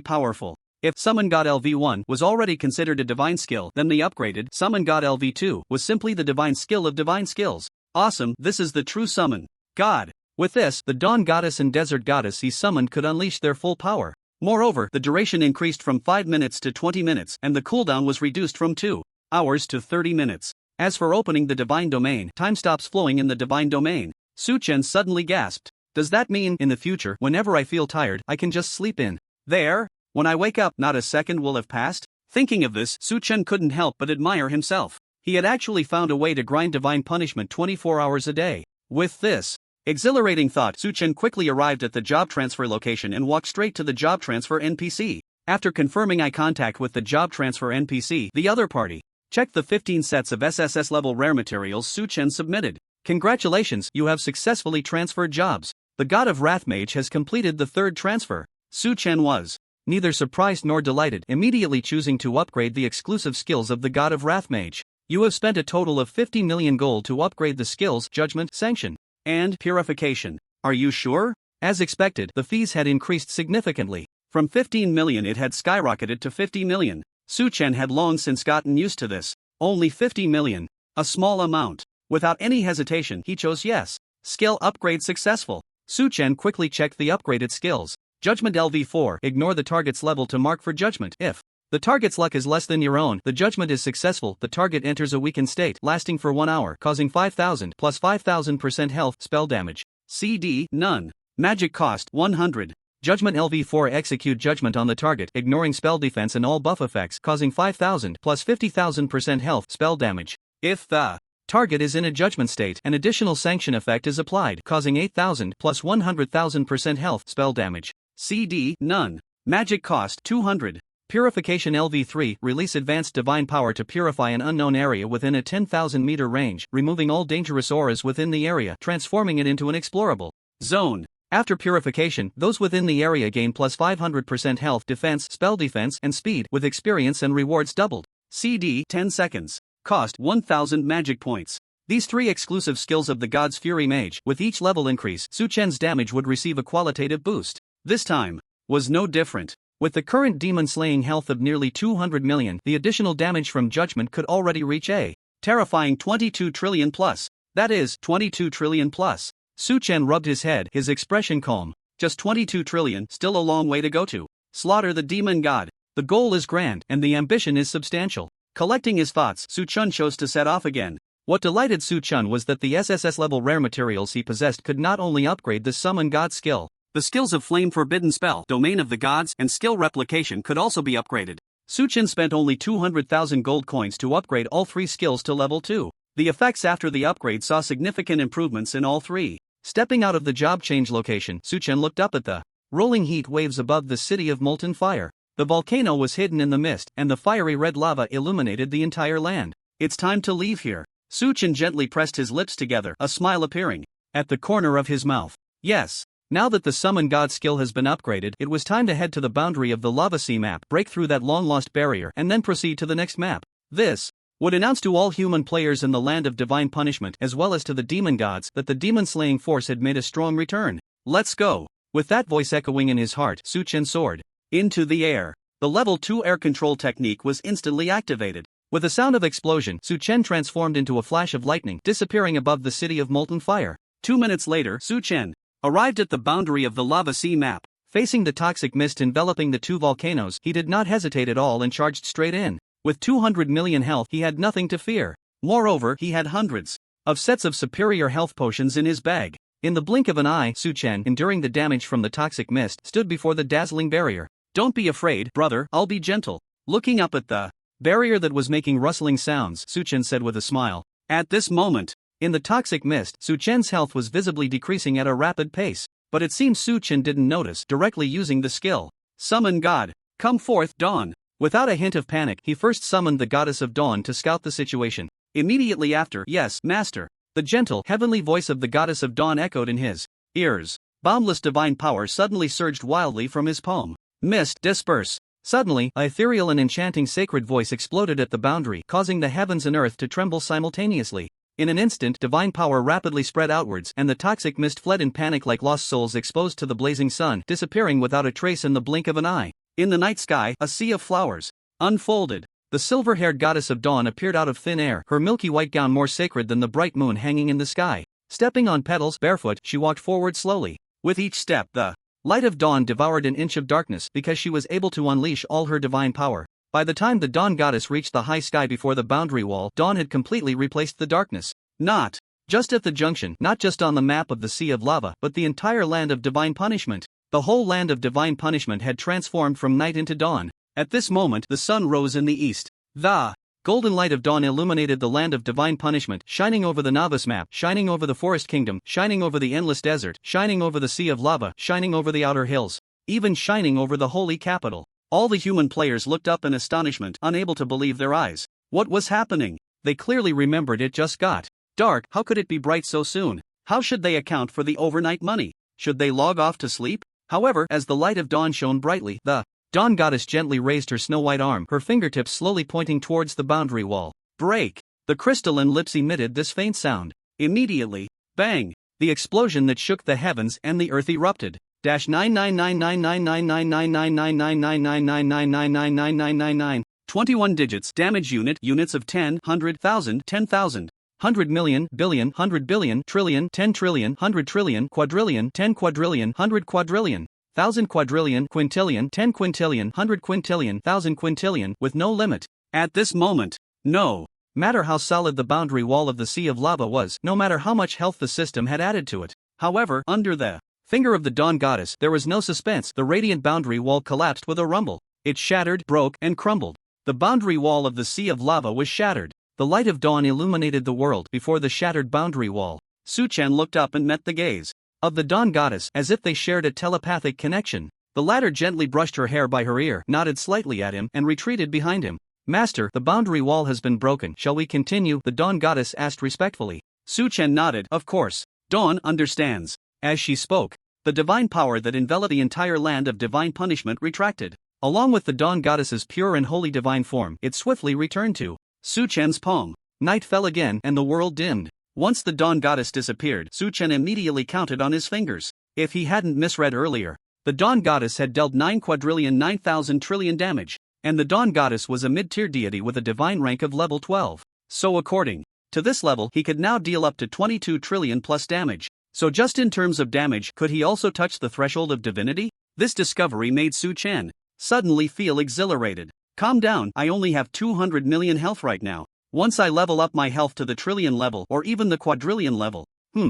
powerful. If Summon God LV1 was already considered a divine skill, then the upgraded Summon God LV2 was simply the divine skill of divine skills. Awesome, this is the true Summon God. With this, the Dawn Goddess and Desert Goddess he summoned could unleash their full power. Moreover, the duration increased from 5 minutes to 20 minutes, and the cooldown was reduced from 2 hours to 30 minutes. As for opening the divine domain, time stops flowing in the divine domain. Su Chen suddenly gasped. Does that mean, in the future, whenever I feel tired, I can just sleep in there? When I wake up, not a second will have passed? Thinking of this, Su Chen couldn't help but admire himself. He had actually found a way to grind divine punishment 24 hours a day. With this exhilarating thought, Su Chen quickly arrived at the job transfer location and walked straight to the job transfer NPC. After confirming eye contact with the job transfer NPC, the other party checked the 15 sets of SSS level rare materials Su Chen submitted. Congratulations, you have successfully transferred jobs. The God of Wrath Mage has completed the third transfer. Su Chen was neither surprised nor delighted, immediately choosing to upgrade the exclusive skills of the God of Wrath Mage. You have spent a total of 50 million gold to upgrade the skills Judgment, Sanction, and Purification. Are you sure? As expected, the fees had increased significantly. From 15 million it had skyrocketed to 50 million. Su Chen had long since gotten used to this. Only 50 million. A small amount. Without any hesitation, he chose yes. Skill upgrade successful. Su Chen quickly checked the upgraded skills. Judgment LV4, ignore the target's level to mark for judgment. If the target's luck is less than your own, the judgment is successful. The target enters a weakened state, lasting for 1 hour, causing 5,000 plus 5,000% health spell damage. CD, none. Magic cost, 100. Judgment LV4, execute judgment on the target, ignoring spell defense and all buff effects, causing 5,000 plus 50,000% health spell damage. If the target is in a judgment state, an additional sanction effect is applied, causing 8,000 plus 100,000% health spell damage. CD, none. Magic cost, 200. Purification LV3, release advanced divine power to purify an unknown area within a 10,000 meter range, removing all dangerous auras within the area, transforming it into an explorable zone. After purification, those within the area gain plus 500% health defense, spell defense, and speed, with experience and rewards doubled. CD 10 seconds. Cost 1000 magic points. These 3 exclusive skills of the God's Fury Mage, with each level increase, Su Chen's damage would receive a qualitative boost. This time was no different. With the current demon-slaying health of nearly 200 million, the additional damage from Judgment could already reach a terrifying 22 trillion plus. That is, 22 trillion plus. Su Chen rubbed his head, his expression calm. Just 22 trillion, still a long way to go to slaughter the demon god. The goal is grand, and the ambition is substantial. Collecting his thoughts, Su Chen chose to set off again. What delighted Su Chen was that the SSS level rare materials he possessed could not only upgrade the summon god skill, the skills of Flame Forbidden Spell, Domain of the Gods, and Skill Replication could also be upgraded. Su Chen spent only 200,000 gold coins to upgrade all 3 skills to level 2. The effects after the upgrade saw significant improvements in all 3. Stepping out of the job change location, Su Chen looked up at the rolling heat waves above the city of molten fire. The volcano was hidden in the mist, and the fiery red lava illuminated the entire land. It's time to leave here. Su Chen gently pressed his lips together, a smile appearing at the corner of his mouth. Yes. Now that the Summon God skill has been upgraded, it was time to head to the boundary of the Lava Sea map, break through that long-lost barrier, and then proceed to the next map. This would announce to all human players in the land of divine punishment, as well as to the demon gods, that the demon-slaying force had made a strong return. Let's go. With that voice echoing in his heart, Su Chen soared into the air. The level 2 air control technique was instantly activated. With a sound of explosion, Su Chen transformed into a flash of lightning, disappearing above the city of molten fire. 2 minutes later, Su Chen arrived at the boundary of the Lava Sea map. Facing the toxic mist enveloping the 2 volcanoes, he did not hesitate at all and charged straight in. With 200 million health, he had nothing to fear. Moreover, he had hundreds of sets of superior health potions in his bag. In the blink of an eye, Su Chen, enduring the damage from the toxic mist, stood before the dazzling barrier. Don't be afraid, brother, I'll be gentle. Looking up at the barrier that was making rustling sounds, Su Chen said with a smile. At this moment, in the toxic mist, Su Chen's health was visibly decreasing at a rapid pace. But it seems Su Chen didn't notice, directly using the skill. Summon God. Come forth, Dawn. Without a hint of panic, he first summoned the Goddess of Dawn to scout the situation. Immediately after, yes, Master. The gentle, heavenly voice of the Goddess of Dawn echoed in his ears. Boundless divine power suddenly surged wildly from his palm. Mist, disperse. Suddenly, a ethereal and enchanting sacred voice exploded at the boundary, causing the heavens and earth to tremble simultaneously. In an instant, divine power rapidly spread outwards, and the toxic mist fled in panic like lost souls exposed to the blazing sun, disappearing without a trace in the blink of an eye. In the night sky, a sea of flowers unfolded. The silver-haired Goddess of Dawn appeared out of thin air, her milky white gown more sacred than the bright moon hanging in the sky. Stepping on petals, barefoot, she walked forward slowly. With each step, the light of dawn devoured an inch of darkness because she was able to unleash all her divine power. By the time the Dawn Goddess reached the high sky before the boundary wall, dawn had completely replaced the darkness. Not just at the junction, not just on the map of the Sea of Lava, but the entire land of divine punishment. The whole land of divine punishment had transformed from night into dawn. At this moment, the sun rose in the east. The golden light of dawn illuminated the land of divine punishment, shining over the novice map, shining over the forest kingdom, shining over the endless desert, shining over the sea of lava, shining over the outer hills, even shining over the holy capital. All the human players looked up in astonishment, unable to believe their eyes. What was happening? They clearly remembered it just got dark. How could it be bright so soon? How should they account for the overnight money? Should they log off to sleep? However, as the light of dawn shone brightly, the Dawn Goddess gently raised her snow-white arm, her fingertips slowly pointing towards the boundary wall. Break! The crystalline lips emitted this faint sound. Immediately, bang! The explosion that shook the heavens and the earth erupted. Dash 99999999999999999999999. 21 digits. Damage unit. Units of 10, 100,000, 10,000. 100 million, billion, 100 billion, trillion, 10 trillion, 100 trillion, quadrillion, 10 quadrillion, 100 quadrillion, 1,000 quadrillion, quintillion, 10 quintillion, 100 quintillion, 1,000 quintillion, with no limit. At this moment, no matter how solid the boundary wall of the Sea of Lava was, no matter how much health the system had added to it. However, under the finger of the Dawn Goddess, there was no suspense. The radiant boundary wall collapsed with a rumble. It shattered, broke, and crumbled. The boundary wall of the Sea of Lava was shattered. The light of dawn illuminated the world before the shattered boundary wall. Su Chen looked up and met the gaze of the Dawn Goddess, as if they shared a telepathic connection. The latter gently brushed her hair by her ear, nodded slightly at him, and retreated behind him. Master, the boundary wall has been broken. Shall we continue? The Dawn Goddess asked respectfully. Su Chen nodded. Of course. Dawn understands. As she spoke, The divine power that enveloped the entire land of divine punishment retracted. Along with the dawn goddess's pure and holy divine form, it swiftly returned to Su Chen's palm. Night fell again and the world dimmed. Once the dawn goddess disappeared, Su Chen immediately counted on his fingers. If he hadn't misread earlier, the dawn goddess had dealt 9,000,000,000 trillion damage, and the dawn goddess was a mid-tier deity with a divine rank of level 12. So according to this level, he could now deal up to 22 trillion plus damage. So just in terms of damage, could he also touch the threshold of divinity? This discovery made Su Chen suddenly feel exhilarated. Calm down, I only have 200 million health right now. Once I level up my health to the trillion level or even the quadrillion level,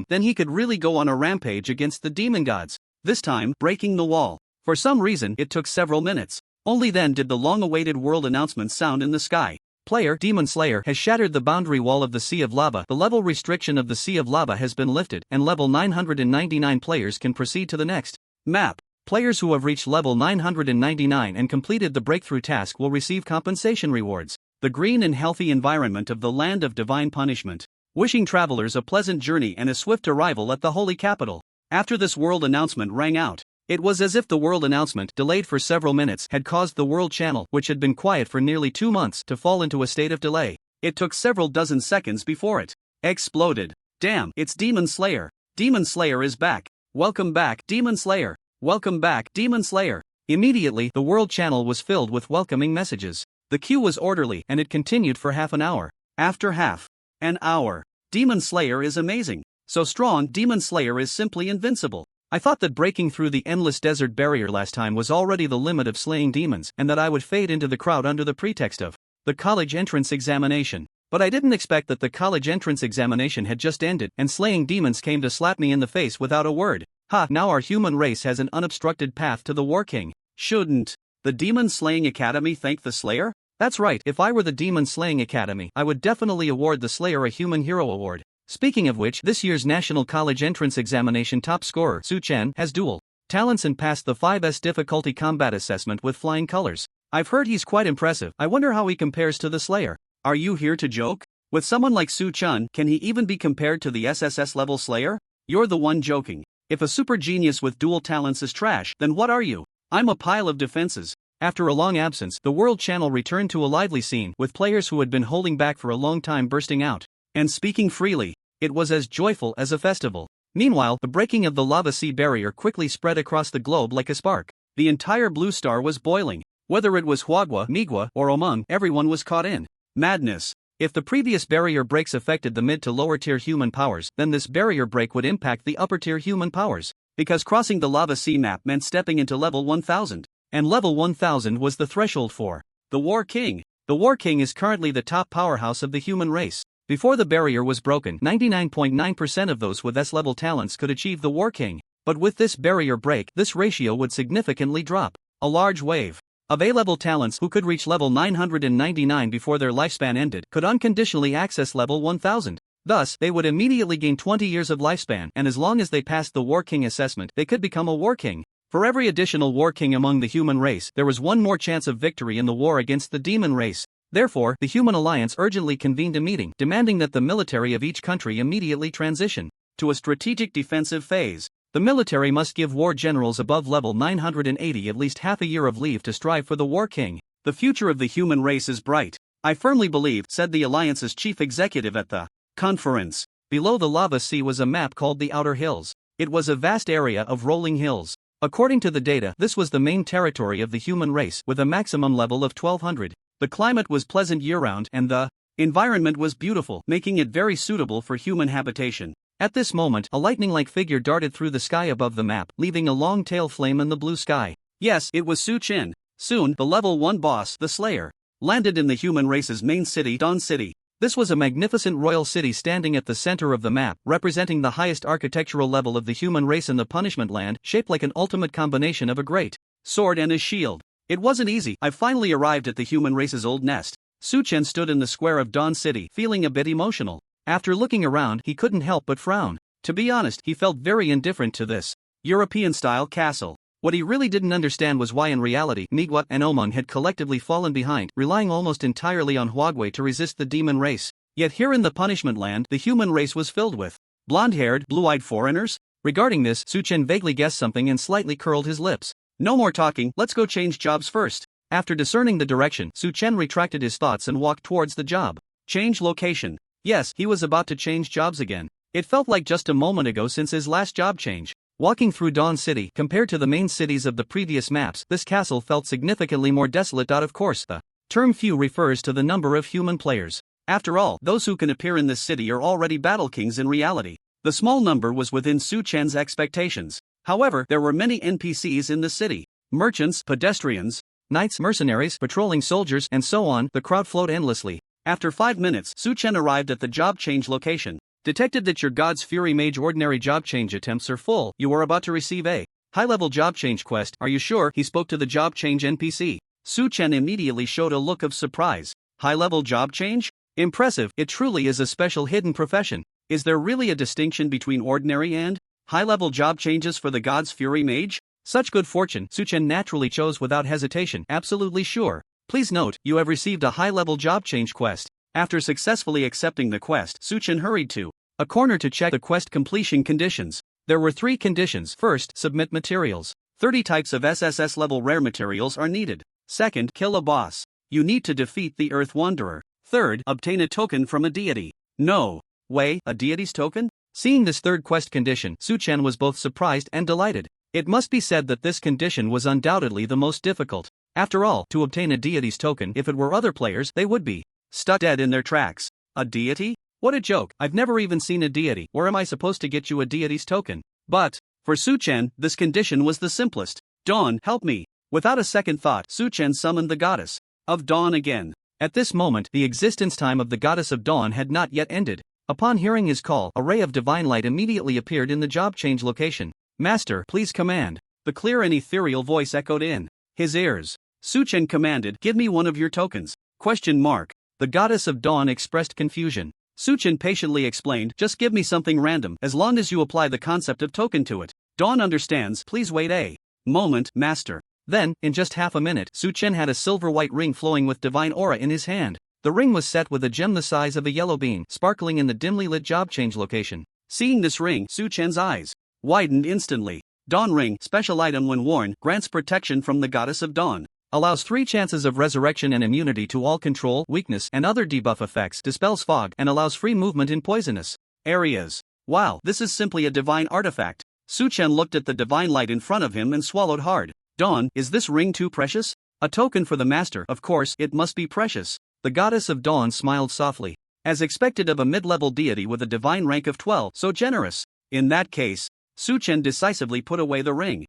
then he could really go on a rampage against the demon gods, this time breaking the wall. For some reason, it took several minutes. Only then did the long-awaited world announcement sound in the sky. Player Demon Slayer has shattered the boundary wall of the Sea of Lava. The level restriction of the Sea of Lava has been lifted, and level 999 players can proceed to the next map. Players who have reached level 999 and completed the breakthrough task will receive compensation rewards. The green and healthy environment of the land of divine punishment. Wishing travelers a pleasant journey and a swift arrival at the holy capital. After this world announcement rang out, it was as if the world announcement, delayed for several minutes, had caused the world channel, which had been quiet for nearly 2 months, to fall into a state of delay. It took several dozen seconds before it exploded. Damn, it's Demon Slayer. Demon Slayer is back. Welcome back, Demon Slayer. Welcome back, Demon Slayer. Immediately, the world channel was filled with welcoming messages. The queue was orderly and it continued for half an hour. After half an hour, Demon Slayer is amazing. So strong, Demon Slayer is simply invincible. I thought that breaking through the endless desert barrier last time was already the limit of slaying demons and that I would fade into the crowd under the pretext of the college entrance examination. But I didn't expect that the college entrance examination had just ended and slaying demons came to slap me in the face without a word. Ha, now our human race has an unobstructed path to the War King. Shouldn't the Demon Slaying Academy thank the Slayer? That's right, if I were the Demon Slaying Academy, I would definitely award the Slayer a Human Hero Award. Speaking of which, this year's National College Entrance Examination top scorer, Su Chen, has dual talents and passed the 5S difficulty combat assessment with flying colors. I've heard he's quite impressive. I wonder how he compares to the Slayer. Are you here to joke? With someone like Su Chen, can he even be compared to the SSS level Slayer? You're the one joking. If a super genius with dual talents is trash, then what are you? I'm a pile of defenses. After a long absence, the world channel returned to a lively scene, with players who had been holding back for a long time bursting out and speaking freely. It was as joyful as a festival. Meanwhile, the breaking of the lava sea barrier quickly spread across the globe like a spark. The entire blue star was boiling. Whether it was Huagua, Migua, or Omung, everyone was caught in madness. If the previous barrier breaks affected the mid to lower tier human powers, then this barrier break would impact the upper tier human powers. Because crossing the lava sea map meant stepping into level 1000. And level 1000 was the threshold for the War King. The War King is currently the top powerhouse of the human race. Before the barrier was broken, 99.9% of those with S-level talents could achieve the War King. But with this barrier break, this ratio would significantly drop. A large wave of A-level talents who could reach level 999 before their lifespan ended could unconditionally access level 1000. Thus, they would immediately gain 20 years of lifespan, and as long as they passed the War King assessment, they could become a War King. For every additional War King among the human race, there was one more chance of victory in the war against the demon race. Therefore, the Human Alliance urgently convened a meeting, demanding that the military of each country immediately transition to a strategic defensive phase. The military must give war generals above level 980 at least half a year of leave to strive for the War King. The future of the human race is bright. I firmly believe, said the Alliance's chief executive at the conference. Below the lava sea was a map called the Outer Hills. It was a vast area of rolling hills. According to the data, this was the main territory of the human race, with a maximum level of 1200. The climate was pleasant year-round and the environment was beautiful, making it very suitable for human habitation. At this moment, a lightning-like figure darted through the sky above the map, leaving a long tail flame in the blue sky. Yes, it was Su Chen. Soon, the level 1 boss, the Slayer, landed in the human race's main city, Dawn City. This was a magnificent royal city standing at the center of the map, representing the highest architectural level of the human race in the punishment land, shaped like an ultimate combination of a great sword and a shield. It wasn't easy. I finally arrived at the human race's old nest. Su Chen stood in the square of Dawn City, feeling a bit emotional. After looking around, he couldn't help but frown. To be honest, he felt very indifferent to this European-style castle. What he really didn't understand was why in reality, Migwa and Omung had collectively fallen behind, relying almost entirely on Huagui to resist the demon race. Yet here in the punishment land, the human race was filled with blonde-haired, blue-eyed foreigners. Regarding this, Su-chen vaguely guessed something and slightly curled his lips. No more talking, let's go change jobs first. After discerning the direction, Su-chen retracted his thoughts and walked towards the job. Change location. Yes, he was about to change jobs again. It felt like just a moment ago since his last job change. Walking through Dawn City, compared to the main cities of the previous maps, this castle felt significantly more desolate. Of course, the term few refers to the number of human players. After all, those who can appear in this city are already battle kings in reality. The small number was within Su-chen's expectations. However, there were many NPCs in the city. Merchants, pedestrians, knights, mercenaries, patrolling soldiers, and so on. The crowd flowed endlessly. After 5 minutes, Su-chen arrived at the job change location. Detected that your God's Fury Mage ordinary job change attempts are full. You are about to receive a high-level job change quest. Are you sure? He spoke to the job change NPC. Su-chen immediately showed a look of surprise. High-level job change? Impressive, it truly is a special hidden profession. Is there really a distinction between ordinary and high-level job changes for the God's Fury Mage? Such good fortune, Su-chen naturally chose without hesitation. Absolutely sure. Please note, you have received a high-level job change quest. After successfully accepting the quest, Su-chen hurried to a corner to check the quest completion conditions. There were 3 conditions. First, submit materials. 30 types of SSS level rare materials are needed. Second, kill a boss. You need to defeat the Earth Wanderer. Third, obtain a token from a deity. No way, a deity's token? Seeing this third quest condition, Su-chen was both surprised and delighted. It must be said that this condition was undoubtedly the most difficult. After all, to obtain a deity's token, if it were other players, they would be stuck dead in their tracks. A deity? What a joke, I've never even seen a deity. Where am I supposed to get you a deity's token? But for Su-chen, this condition was the simplest. Dawn, help me. Without a second thought, Su-chen summoned the goddess of Dawn again. At this moment, the existence time of the goddess of Dawn had not yet ended. Upon hearing his call, a ray of divine light immediately appeared in the job change location. Master, please command. The clear and ethereal voice echoed in his ears. Su-chen commanded, give me one of your tokens. ? The goddess of Dawn expressed confusion. Su-chen patiently explained, just give me something random, as long as you apply the concept of token to it. Dawn understands, please wait a moment, master. Then, in just half a minute, Su-chen had a silver-white ring flowing with divine aura in his hand. The ring was set with a gem the size of a yellow bean, sparkling in the dimly lit job change location. Seeing this ring, Su-chen's eyes widened instantly. Dawn Ring, special item when worn, grants protection from the goddess of Dawn. Allows 3 chances of resurrection and immunity to all control, weakness, and other debuff effects, dispels fog, and allows free movement in poisonous areas. Wow, this is simply a divine artifact. Su-chen looked at the divine light in front of him and swallowed hard. Dawn, is this ring too precious? A token for the master, of course, it must be precious. The goddess of Dawn smiled softly. As expected of a mid-level deity with a divine rank of 12, so generous. In that case, Su-chen decisively put away the ring.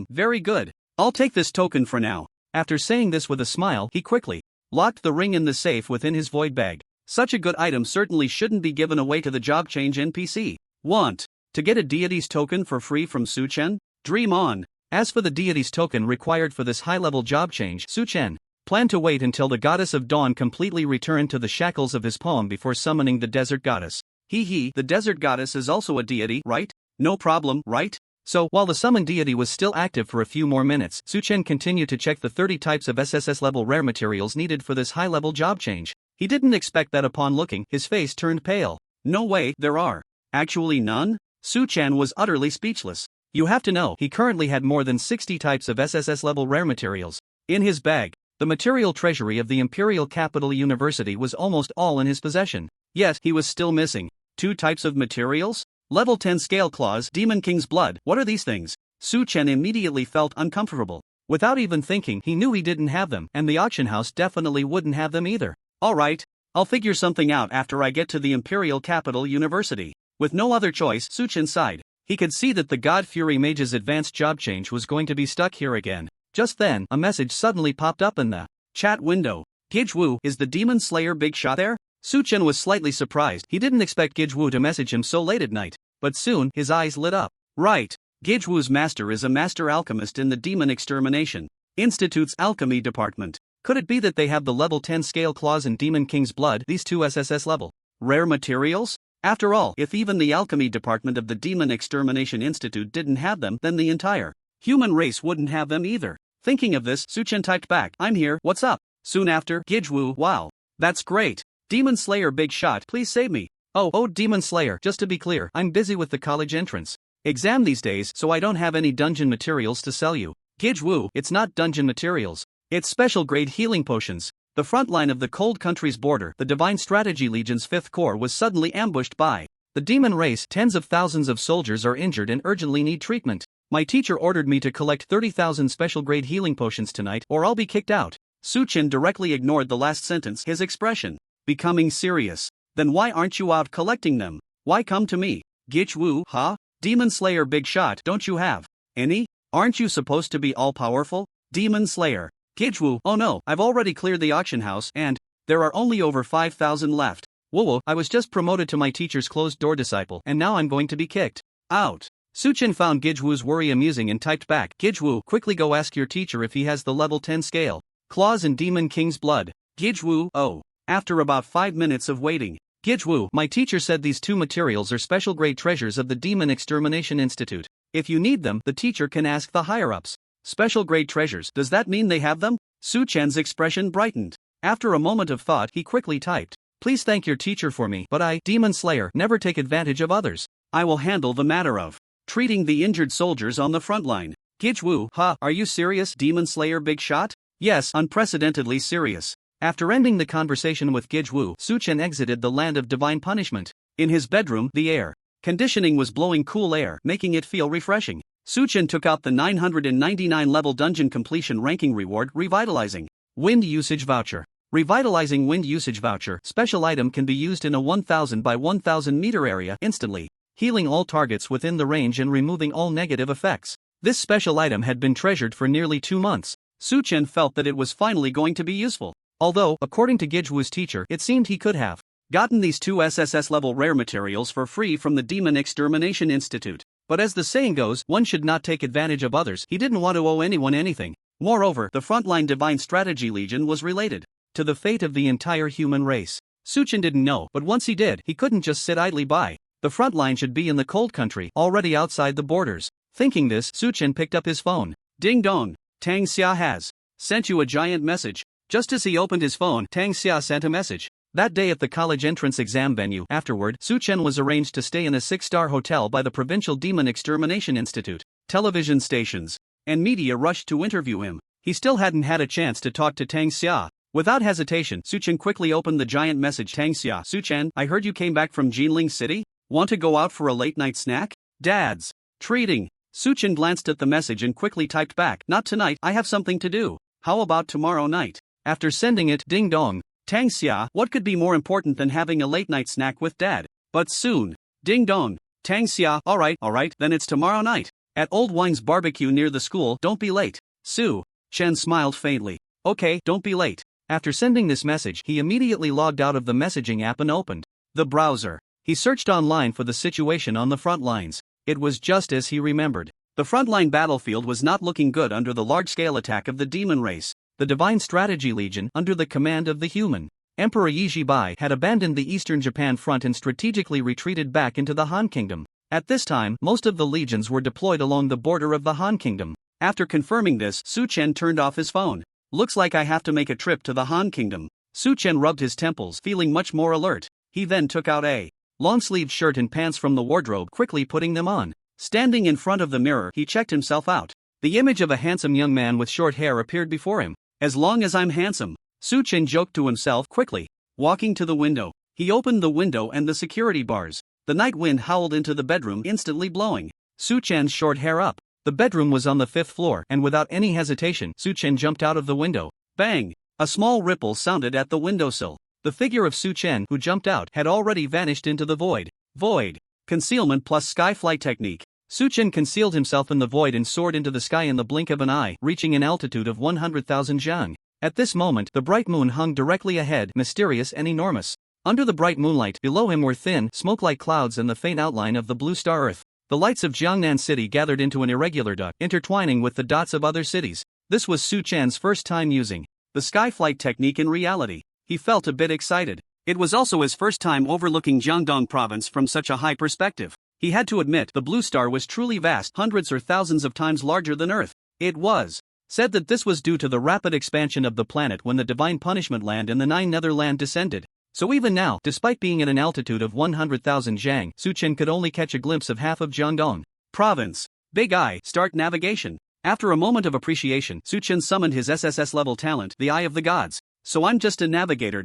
Very good. I'll take this token for now. After saying this with a smile, he quickly locked the ring in the safe within his void bag. Such a good item certainly shouldn't be given away to the job change NPC. Want to get a deity's token for free from Su-chen? Dream on. As for the deity's token required for this high-level job change, Su-chen planned to wait until the goddess of Dawn completely returned to the shackles of his poem before summoning the desert goddess. The desert goddess is also a deity, right? No problem, right? So, while the summoned deity was still active for a few more minutes, Su-chen continued to check the 30 types of SSS level rare materials needed for this high-level job change. He didn't expect that upon looking, his face turned pale. No way, there are actually none? Su-chen was utterly speechless. You have to know, he currently had more than 60 types of SSS level rare materials in his bag. The material treasury of the Imperial Capital University was almost all in his possession. Yet, he was still missing 2 types of materials? Level 10 Scale Claws, Demon King's Blood, what are these things? Su-chen immediately felt uncomfortable. Without even thinking, he knew he didn't have them, and the auction house definitely wouldn't have them either. Alright, I'll figure something out after I get to the Imperial Capital University. With no other choice, Su-chen sighed. He could see that the God Fury Mage's advanced job change was going to be stuck here again. Just then, a message suddenly popped up in the chat window. Gijwu, is the Demon Slayer Big Shot there? Su-chen was slightly surprised. He didn't expect Gijwu to message him so late at night. But soon, his eyes lit up. Right. Gijwu's master is a master alchemist in the Demon Extermination Institute's alchemy department. Could it be that they have the level 10 Scale Claws and Demon King's Blood, these 2 SSS level rare materials? After all, if even the alchemy department of the Demon Extermination Institute didn't have them, then the entire human race wouldn't have them either. Thinking of this, Su-chen typed back, I'm here, what's up? Soon after, Gijwu, wow. That's great. Demon Slayer Big Shot, please save me. Oh, Demon Slayer, just to be clear, I'm busy with the college entrance. exam these days, so I don't have any dungeon materials to sell you. Gijwu, it's not dungeon materials. It's special grade healing potions. The front line of the cold country's border, the Divine Strategy Legion's 5th Corps was suddenly ambushed by the demon race. Tens of thousands of soldiers are injured and urgently need treatment. My teacher ordered me to collect 30,000 special grade healing potions tonight or I'll be kicked out. Suchin directly ignored the last sentence, his expression becoming serious. Then why aren't you out collecting them? Why come to me? Gijwu, huh? Demon Slayer big shot, don't you have any? Aren't you supposed to be all-powerful? Demon Slayer. Gijwu, oh no, I've already cleared the auction house and there are only over 5,000 left. Whoa, I was just promoted to my teacher's closed-door disciple and now I'm going to be kicked out. Suchin found Gijwu's worry amusing and typed back, Gijwu, quickly go ask your teacher if he has the level 10 scale. Claws and Demon King's blood. Gijwu, oh. After about 5 minutes of waiting. Gijwu, my teacher said these two materials are special grade treasures of the Demon Extermination Institute. If you need them, the teacher can ask the higher-ups. Special grade treasures, does that mean they have them? Suchen's expression brightened. After a moment of thought, he quickly typed, please thank your teacher for me, but I, Demon Slayer, never take advantage of others. I will handle the matter of treating the injured soldiers on the front line. Gijwu, huh, are you serious, Demon Slayer big shot? Yes, unprecedentedly serious. After ending the conversation with Gijwu, Suchen exited the land of divine punishment. In his bedroom, the air conditioning was blowing cool air, making it feel refreshing. Suchen took out the 999 level dungeon completion ranking reward, Revitalizing Wind Usage Voucher. Revitalizing Wind Usage Voucher special item can be used in a 1000 by 1000 meter area instantly, healing all targets within the range and removing all negative effects. This special item had been treasured for nearly 2 months. Suchen felt that it was finally going to be useful. Although, according to Gijwu's teacher, it seemed he could have gotten these 2 SSS level rare materials for free from the Demon Extermination Institute. But as the saying goes, one should not take advantage of others. He didn't want to owe anyone anything. Moreover, the frontline Divine Strategy Legion was related to the fate of the entire human race. Suchen didn't know, but once he did, he couldn't just sit idly by. The front line should be in the cold country, already outside the borders. Thinking this, Suchen picked up his phone. Ding dong, Tang Xia has sent you a giant message. Just as he opened his phone, Tang Xia sent a message. That day at the college entrance exam venue, afterward, Suchen was arranged to stay in a 6-star hotel by the Provincial Demon Extermination Institute. Television stations and media rushed to interview him. He still hadn't had a chance to talk to Tang Xia. Without hesitation, Suchen quickly opened the giant message. Tang Xia, Suchen, I heard you came back from Jinling City? Want to go out for a late-night snack? Dad's treating. Suchen glanced at the message and quickly typed back, not tonight, I have something to do. How about tomorrow night? After sending it, ding dong. Tang Xia, what could be more important than having a late-night snack with Dad? But soon. Ding dong. Tang Xia, alright, then it's tomorrow night. At Old Wine's barbecue near the school, don't be late. Su Chen smiled faintly. Okay, don't be late. After sending this message, he immediately logged out of the messaging app and opened the browser. He searched online for the situation on the front lines. It was just as he remembered. The frontline battlefield was not looking good under the large-scale attack of the demon race. The Divine Strategy Legion, under the command of the human Emperor Yi Jibai, had abandoned the eastern Japan front and strategically retreated back into the Han Kingdom. At this time, most of the legions were deployed along the border of the Han Kingdom. After confirming this, Suchen turned off his phone. Looks like I have to make a trip to the Han Kingdom. Suchen rubbed his temples, feeling much more alert. He then took out a long-sleeved shirt and pants from the wardrobe, quickly putting them on. Standing in front of the mirror, he checked himself out. The image of a handsome young man with short hair appeared before him. As long as I'm handsome, Suchen joked to himself quickly. Walking to the window, he opened the window and the security bars. The night wind howled into the bedroom, instantly blowing Suchen's short hair up. The bedroom was on the 5th floor, and without any hesitation, Suchen jumped out of the window. Bang! A small ripple sounded at the windowsill. The figure of Suchen, who jumped out, had already vanished into the void. Void. Concealment plus sky flight technique. Suchen concealed himself in the void and soared into the sky in the blink of an eye, reaching an altitude of 100,000 zhang. At this moment, the bright moon hung directly ahead, mysterious and enormous. Under the bright moonlight, below him were thin, smoke-like clouds and the faint outline of the blue star Earth. The lights of Jiangnan City gathered into an irregular dot, intertwining with the dots of other cities. This was Suchen's first time using the sky flight technique in reality. He felt a bit excited. It was also his first time overlooking Jiangdong province from such a high perspective. He had to admit the blue star was truly vast, hundreds or thousands of times larger than Earth. It was said that this was due to the rapid expansion of the planet when the Divine Punishment Land and the Nine Netherland descended. So even now, despite being at an altitude of 100,000 zhang, Suchen could only catch a glimpse of half of Jiangdong. Province. Big Eye, start navigation. After a moment of appreciation, Su Chen summoned his SSS level talent, the Eye of the Gods. So I'm just a navigator.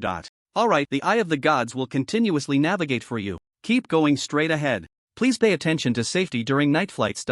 Alright, the Eye of the Gods will continuously navigate for you. Keep going straight ahead. Please pay attention to safety during night flights.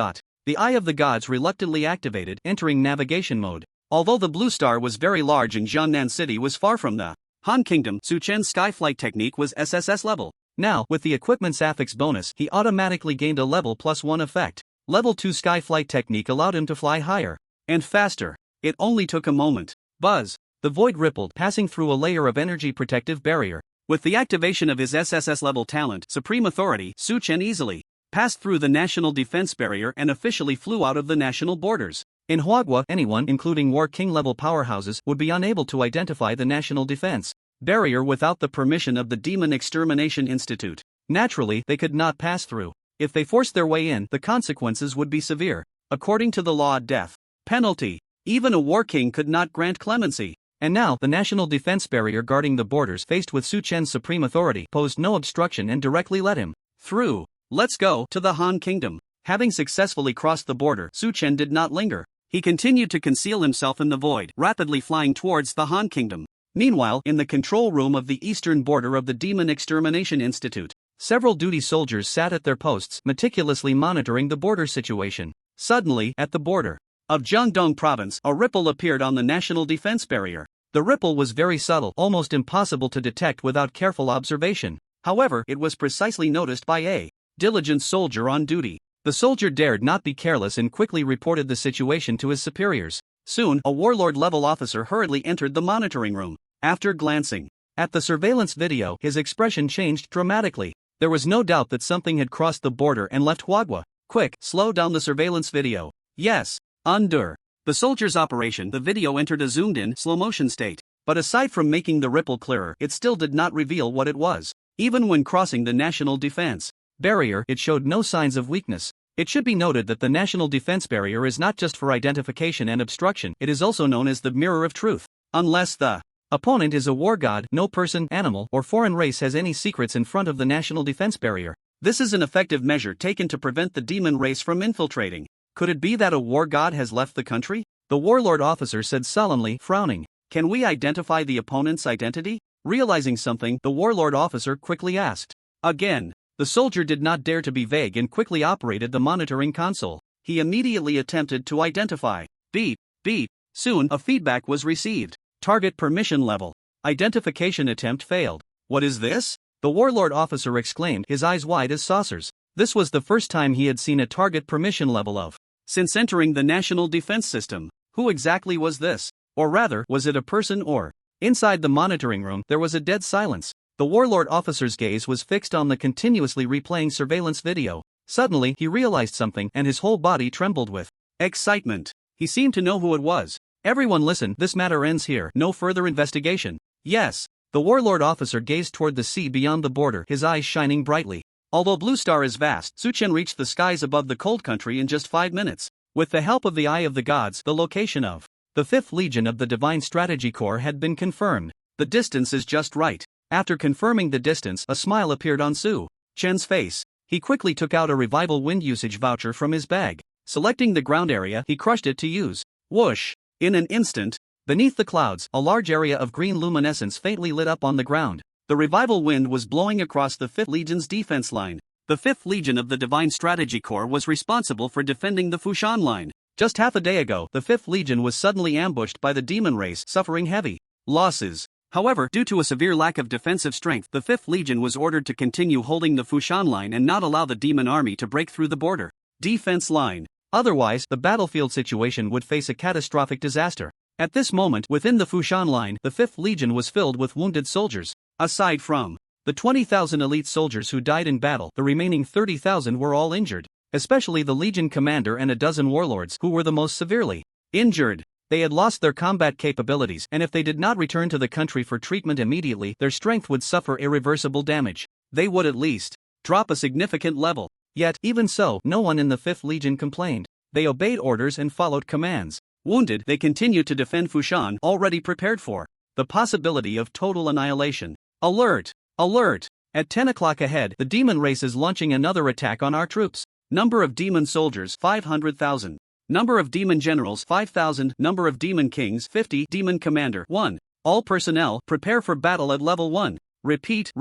The Eye of the Gods reluctantly activated, entering navigation mode. Although the blue star was very large and Jiangnan City was far from the Han Kingdom, Su Chen's skyflight technique was SSS level. Now, with the equipment's affix bonus, he automatically gained a level +1 effect. Level 2 skyflight technique allowed him to fly higher and faster. It only took a moment. Buzz. The void rippled, passing through a layer of energy protective barrier. With the activation of his SSS level talent, Supreme Authority, Su Chen easily passed through the national defense barrier and officially flew out of the national borders. In Huagua, anyone, including War King level powerhouses, would be unable to identify the national defense barrier without the permission of the Demon Extermination Institute. Naturally, they could not pass through. If they forced their way in, the consequences would be severe. According to the law, death penalty. Even a War King could not grant clemency. And now, the national defense barrier guarding the borders, faced with Su Chen's supreme authority, posed no obstruction and directly led him through. Let's go to the Han Kingdom. Having successfully crossed the border, Su Chen did not linger. He continued to conceal himself in the void, rapidly flying towards the Han Kingdom. Meanwhile, in the control room of the eastern border of the Demon Extermination Institute, several duty soldiers sat at their posts, meticulously monitoring the border situation. Suddenly, at the border of Jiangdong Province, a ripple appeared on the national defense barrier. The ripple was very subtle, almost impossible to detect without careful observation. However, it was precisely noticed by a diligent soldier on duty. The soldier dared not be careless and quickly reported the situation to his superiors. Soon, a warlord-level officer hurriedly entered the monitoring room. After glancing at the surveillance video, his expression changed dramatically. There was no doubt that something had crossed the border and left Huagua. Quick, slow down the surveillance video. Yes. Under the soldier's operation, the video entered a zoomed-in, slow-motion state. But aside from making the ripple clearer, it still did not reveal what it was. Even when crossing the national defense barrier, it showed no signs of weakness. It should be noted that the national defense barrier is not just for identification and obstruction, it is also known as the mirror of truth. Unless the opponent is a war god, no person, animal, or foreign race has any secrets in front of the national defense barrier. This is an effective measure taken to prevent the demon race from infiltrating. Could it be that a war god has left the country? The warlord officer said solemnly, frowning. Can we identify the opponent's identity? Realizing something, the warlord officer quickly asked. Again. The soldier did not dare to be vague and quickly operated the monitoring console. He immediately attempted to identify. Beep, beep. Soon, a feedback was received. Target permission level. Identification attempt failed. What is this? The warlord officer exclaimed, his eyes wide as saucers. This was the first time he had seen a target permission level of since entering the national defense system. Who exactly was this? Or rather, was it a person or? Inside the monitoring room, there was a dead silence. The warlord officer's gaze was fixed on the continuously replaying surveillance video. Suddenly, he realized something and his whole body trembled with excitement. He seemed to know who it was. Everyone listen, this matter ends here, no further investigation. Yes. The warlord officer gazed toward the sea beyond the border, his eyes shining brightly. Although Blue Star is vast, Su Chen reached the skies above the cold country in just 5 minutes. With the help of the Eye of the Gods, the location of the 5th Legion of the Divine Strategy Corps had been confirmed. The distance is just right. After confirming the distance, a smile appeared on Su Chen's face. He quickly took out a revival wind usage voucher from his bag. Selecting the ground area, he crushed it to use. Whoosh! In an instant, beneath the clouds, a large area of green luminescence faintly lit up on the ground. The revival wind was blowing across the 5th Legion's defense line. The 5th Legion of the Divine Strategy Corps was responsible for defending the Fushan line. Just half a day ago, the 5th Legion was suddenly ambushed by the demon race, suffering heavy losses. However, due to a severe lack of defensive strength, the 5th Legion was ordered to continue holding the Fushan line and not allow the demon army to break through the border defense line. Otherwise, the battlefield situation would face a catastrophic disaster. At this moment, within the Fushan line, the 5th Legion was filled with wounded soldiers. Aside from the 20,000 elite soldiers who died in battle, the remaining 30,000 were all injured, especially the Legion commander and a dozen warlords, who were the most severely injured. They had lost their combat capabilities, and if they did not return to the country for treatment immediately, their strength would suffer irreversible damage. They would at least drop a significant level. Yet, even so, no one in the 5th Legion complained. They obeyed orders and followed commands. Wounded, they continued to defend Fushan, already prepared for the possibility of total annihilation. Alert! Alert! At 10 o'clock ahead, the demon race is launching another attack on our troops. Number of demon soldiers 500,000. Number of demon generals 5,000. Number of demon kings 50. Demon commander 1. All personnel prepare for battle at level 1. Repeat.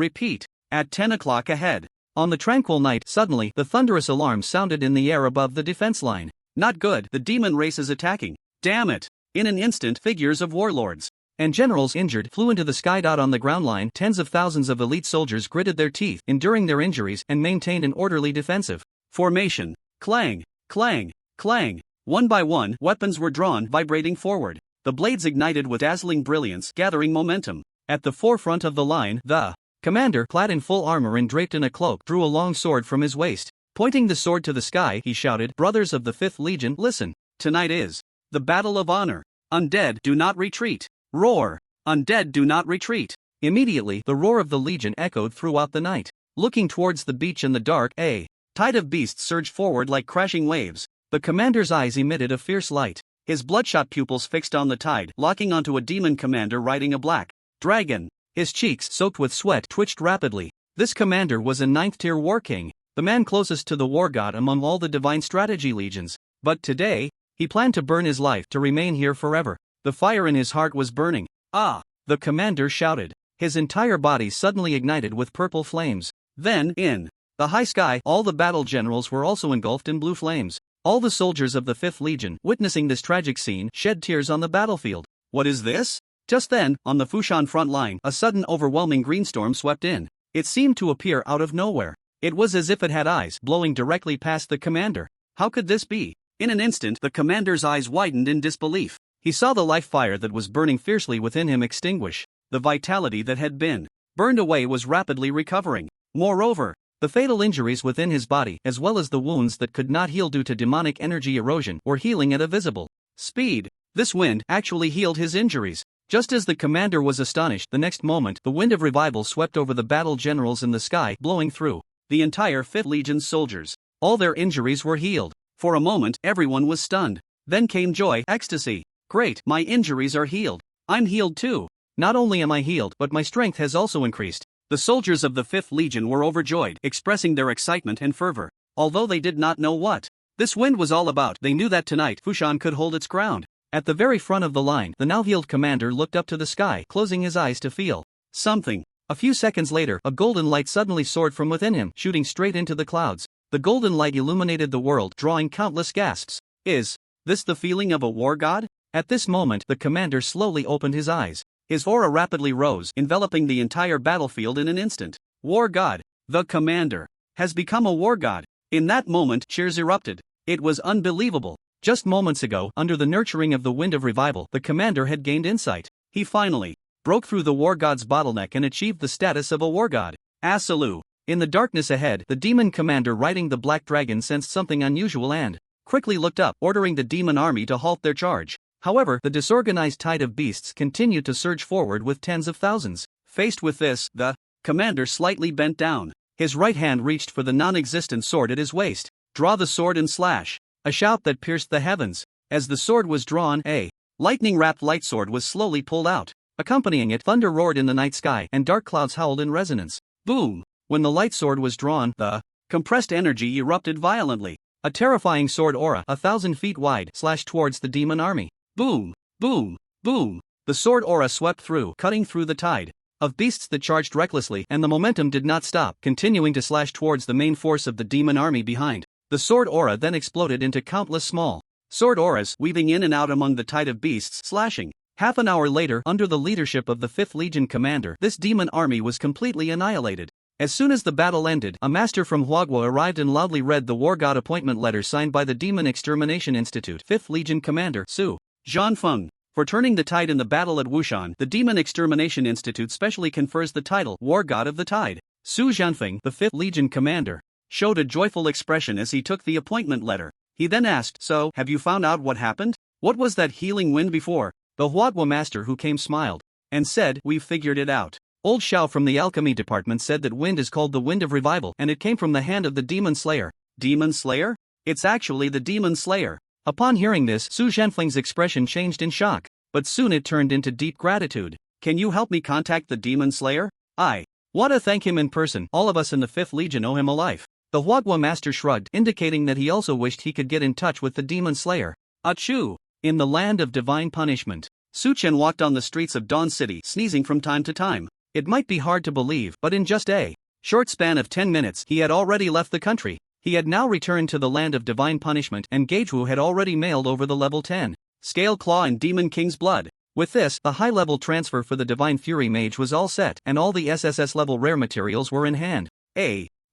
At 10 o'clock ahead. On the tranquil night, suddenly the thunderous alarm sounded in the air above the defense line. Not good, the demon race is attacking. Damn it! In an instant, figures of warlords and generals injured flew into the sky. On the ground line, tens of thousands of elite soldiers gritted their teeth, enduring their injuries, and maintained an orderly defensive formation. Clang, clang, clang. One by one, weapons were drawn, vibrating forward. The blades ignited with dazzling brilliance, gathering momentum. At the forefront of the line, the commander, clad in full armor and draped in a cloak, drew a long sword from his waist. Pointing the sword to the sky, he shouted, "Brothers of the 5th Legion, listen. Tonight is the Battle of Honor. Undead, do not retreat. Roar! Undead, do not retreat." Immediately, the roar of the Legion echoed throughout the night. Looking towards the beach in the dark, a tide of beasts surged forward like crashing waves. The commander's eyes emitted a fierce light. His bloodshot pupils fixed on the tide, locking onto a demon commander riding a black dragon. His cheeks, soaked with sweat, twitched rapidly. This commander was a 9th-tier war king, the man closest to the war god among all the divine strategy legions. But today, he planned to burn his life to remain here forever. The fire in his heart was burning. "Ah!" the commander shouted. His entire body suddenly ignited with purple flames. Then, in the high sky, all the battle generals were also engulfed in blue flames. All the soldiers of the 5th Legion, witnessing this tragic scene, shed tears on the battlefield. What is this? Just then, on the Fushan front line, a sudden overwhelming greenstorm swept in. It seemed to appear out of nowhere. It was as if it had eyes, blowing directly past the commander. How could this be? In an instant, the commander's eyes widened in disbelief. He saw the life fire that was burning fiercely within him extinguish. The vitality that had been burned away was rapidly recovering. Moreover, the fatal injuries within his body, as well as the wounds that could not heal due to demonic energy erosion, were healing at a visible speed. This wind actually healed his injuries. Just as the commander was astonished, the next moment, the wind of revival swept over the battle generals in the sky, blowing through the entire 5th Legion's soldiers. All their injuries were healed. For a moment, everyone was stunned. Then came joy, ecstasy. Great, my injuries are healed. I'm healed too. Not only am I healed, but my strength has also increased. The soldiers of the 5th Legion were overjoyed, expressing their excitement and fervor. Although they did not know what this wind was all about, they knew that tonight Fushan could hold its ground. At the very front of the line, the now healed commander looked up to the sky, closing his eyes to feel something. A few seconds later, a golden light suddenly soared from within him, shooting straight into the clouds. The golden light illuminated the world, drawing countless gasps. Is this the feeling of a war god? At this moment, the commander slowly opened his eyes. His aura rapidly rose, enveloping the entire battlefield in an instant. War god. The commander has become a war god. In that moment, cheers erupted. It was unbelievable. Just moments ago, under the nurturing of the wind of revival, the commander had gained insight. He finally broke through the war god's bottleneck and achieved the status of a war god. Asalu. In the darkness ahead, the demon commander riding the black dragon sensed something unusual and quickly looked up, ordering the demon army to halt their charge. However, the disorganized tide of beasts continued to surge forward with tens of thousands. Faced with this, the commander slightly bent down. His right hand reached for the non-existent sword at his waist. Draw the sword and slash. A shout that pierced the heavens. As the sword was drawn, a lightning-wrapped light sword was slowly pulled out. Accompanying it, thunder roared in the night sky, and dark clouds howled in resonance. Boom! When the light sword was drawn, the compressed energy erupted violently. A terrifying sword aura, 1,000 feet wide, slashed towards the demon army. Boom! Boom! Boom! The sword aura swept through, cutting through the tide of beasts that charged recklessly, and the momentum did not stop, continuing to slash towards the main force of the demon army behind. The sword aura then exploded into countless small sword auras, weaving in and out among the tide of beasts, slashing. Half an hour later, under the leadership of the 5th Legion commander, this demon army was completely annihilated. As soon as the battle ended, a master from Huagua arrived and loudly read the war god appointment letter signed by the Demon Extermination Institute 5th Legion commander Su Zhanfeng. For turning the tide in the battle at Wushan, the Demon Extermination Institute specially confers the title War God of the Tide. Su Zhanfeng, the 5th Legion commander, showed a joyful expression as he took the appointment letter. He then asked, "So, have you found out what happened? What was that healing wind before?" The Huagua master who came smiled and said, "We've figured it out." Old Xiao from the alchemy department said that wind is called the wind of revival, and it came from the hand of the demon slayer. Demon slayer? It's actually the demon slayer. Upon hearing this, Su Zhanfeng's expression changed in shock, but soon it turned into deep gratitude. "Can you help me contact the demon slayer? I want to thank him in person. All of us in the 5th Legion owe him a life." The Huagua master shrugged, indicating that he also wished he could get in touch with the demon slayer. Achoo! In the land of divine punishment, Su Chen walked on the streets of Dawn City, sneezing from time to time. It might be hard to believe, but in just a short span of 10 minutes, he had already left the country. He had now returned to the land of divine punishment, and Gagewu had already mailed over the level 10 Scale Claw and Demon King's Blood. With this, the high-level transfer for the Divine Fury Mage was all set, and all the SSS level rare materials were in hand.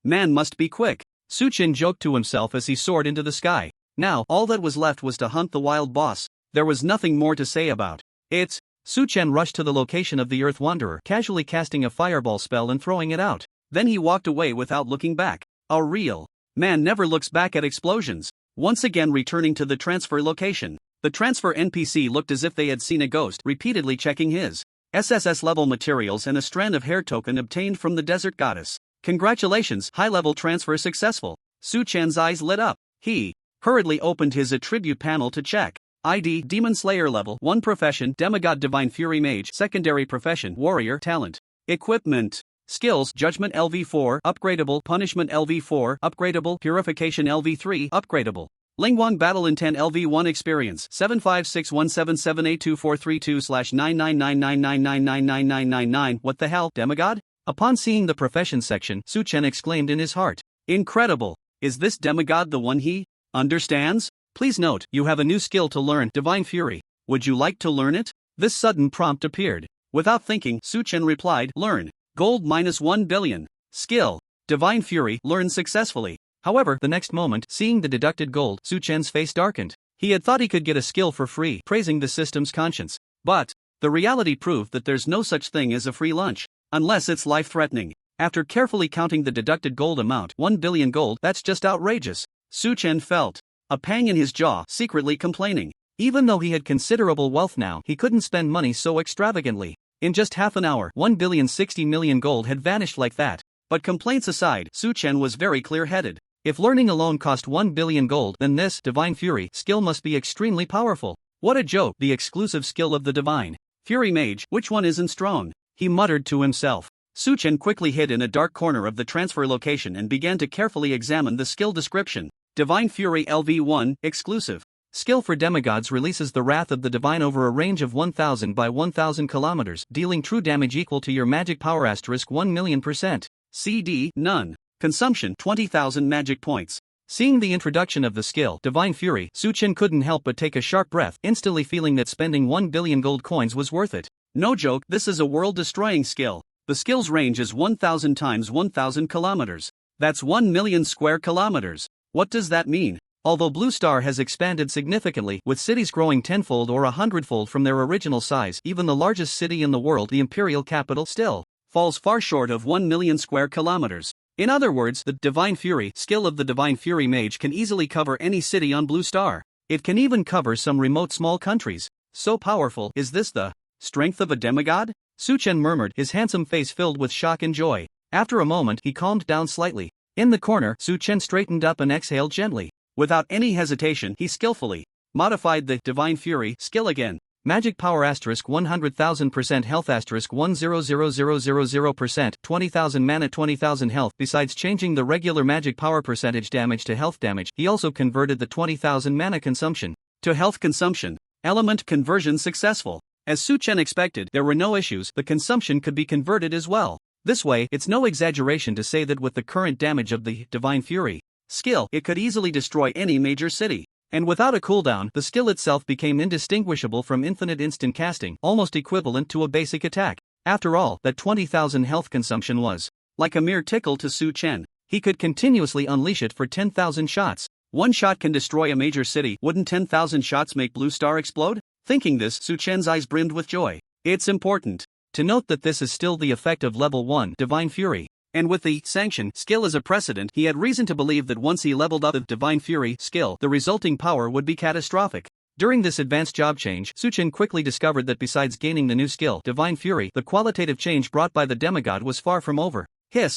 Man must be quick, Su Chen joked to himself as he soared into the sky. Now, all that was left was to hunt the wild boss. There was nothing more to say about it. Su Chen rushed to the location of the Earth Wanderer, casually casting a fireball spell and throwing it out. Then he walked away without looking back. A real man never looks back at explosions. Once again returning to the transfer location, the transfer NPC looked as if they had seen a ghost, repeatedly checking his SSS level materials and a strand of hair token obtained from the desert goddess. Congratulations, high-level transfer successful. Su Chen's eyes lit up. He hurriedly opened his attribute panel to check. ID Demon Slayer level 1 profession Demigod Divine Fury Mage secondary profession Warrior talent equipment skills Judgment LV4 upgradable Punishment LV4 upgradable Purification LV3 upgradable Lingwang Battle Intent LV1 experience 75617782432/99999999999. What the hell, demigod? Upon seeing the profession section, Su Chen exclaimed in his heart. Incredible! Is this demigod the one he understands? Please note, you have a new skill to learn, Divine Fury. Would you like to learn it? This sudden prompt appeared. Without thinking, Su Chen replied, learn. Gold -1 billion. Skill. Divine Fury, learn successfully. However, the next moment, seeing the deducted gold, Su Chen's face darkened. He had thought he could get a skill for free, praising the system's conscience. But the reality proved that there's no such thing as a free lunch. Unless it's life-threatening. After carefully counting the deducted gold amount, 1 billion gold, that's just outrageous. Su Chen felt a pang in his jaw, secretly complaining. Even though he had considerable wealth now, he couldn't spend money so extravagantly. In just half an hour, 1,060,000,000 gold had vanished like that. But complaints aside, Su Chen was very clear-headed. If learning alone cost 1 billion gold, then this Divine Fury skill must be extremely powerful. What a joke, the exclusive skill of the Divine Fury Mage, which one isn't strong? He muttered to himself. Su Chen quickly hid in a dark corner of the transfer location and began to carefully examine the skill description. Divine Fury LV1, exclusive. Skill for demigods releases the wrath of the divine over a range of 1000 by 1000 kilometers, dealing true damage equal to your magic power *1,000,000%. CD, none. Consumption 20,000 magic points. Seeing the introduction of the skill, Divine Fury, Su Chen couldn't help but take a sharp breath, instantly feeling that spending 1 billion gold coins was worth it. No joke, this is a world-destroying skill. The skill's range is 1000 times 1000 kilometers. That's 1 million square kilometers. What does that mean? Although Blue Star has expanded significantly, with cities growing tenfold or 100-fold from their original size, even the largest city in the world, the imperial capital, still falls far short of 1 million square kilometers. In other words, the Divine Fury skill of the Divine Fury Mage can easily cover any city on Blue Star. It can even cover some remote small countries. So powerful, is this the strength of a demigod? Su Chen murmured, his handsome face filled with shock and joy. After a moment, he calmed down slightly. In the corner, Su Chen straightened up and exhaled gently. Without any hesitation, he skillfully modified the Divine Fury skill again. Magic power *100,000% health *100,000%, 20,000 mana 20,000 health. Besides changing the regular magic power percentage damage to health damage, he also converted the 20,000 mana consumption to health consumption. Element conversion successful. As Su Chen expected, there were no issues, the consumption could be converted as well. This way, it's no exaggeration to say that with the current damage of the Divine Fury skill, it could easily destroy any major city. And without a cooldown, the skill itself became indistinguishable from infinite instant casting, almost equivalent to a basic attack. After all, that 20,000 health consumption was like a mere tickle to Su Chen. He could continuously unleash it for 10,000 shots. One shot can destroy a major city. Wouldn't 10,000 shots make Blue Star explode? Thinking this, Su Chen's eyes brimmed with joy. It's important to note that this is still the effect of level 1 Divine Fury. And with the sanction skill as a precedent, he had reason to believe that once he leveled up the Divine Fury skill, the resulting power would be catastrophic. During this advanced job change, Su Chen quickly discovered that besides gaining the new skill, Divine Fury, the qualitative change brought by the demigod was far from over.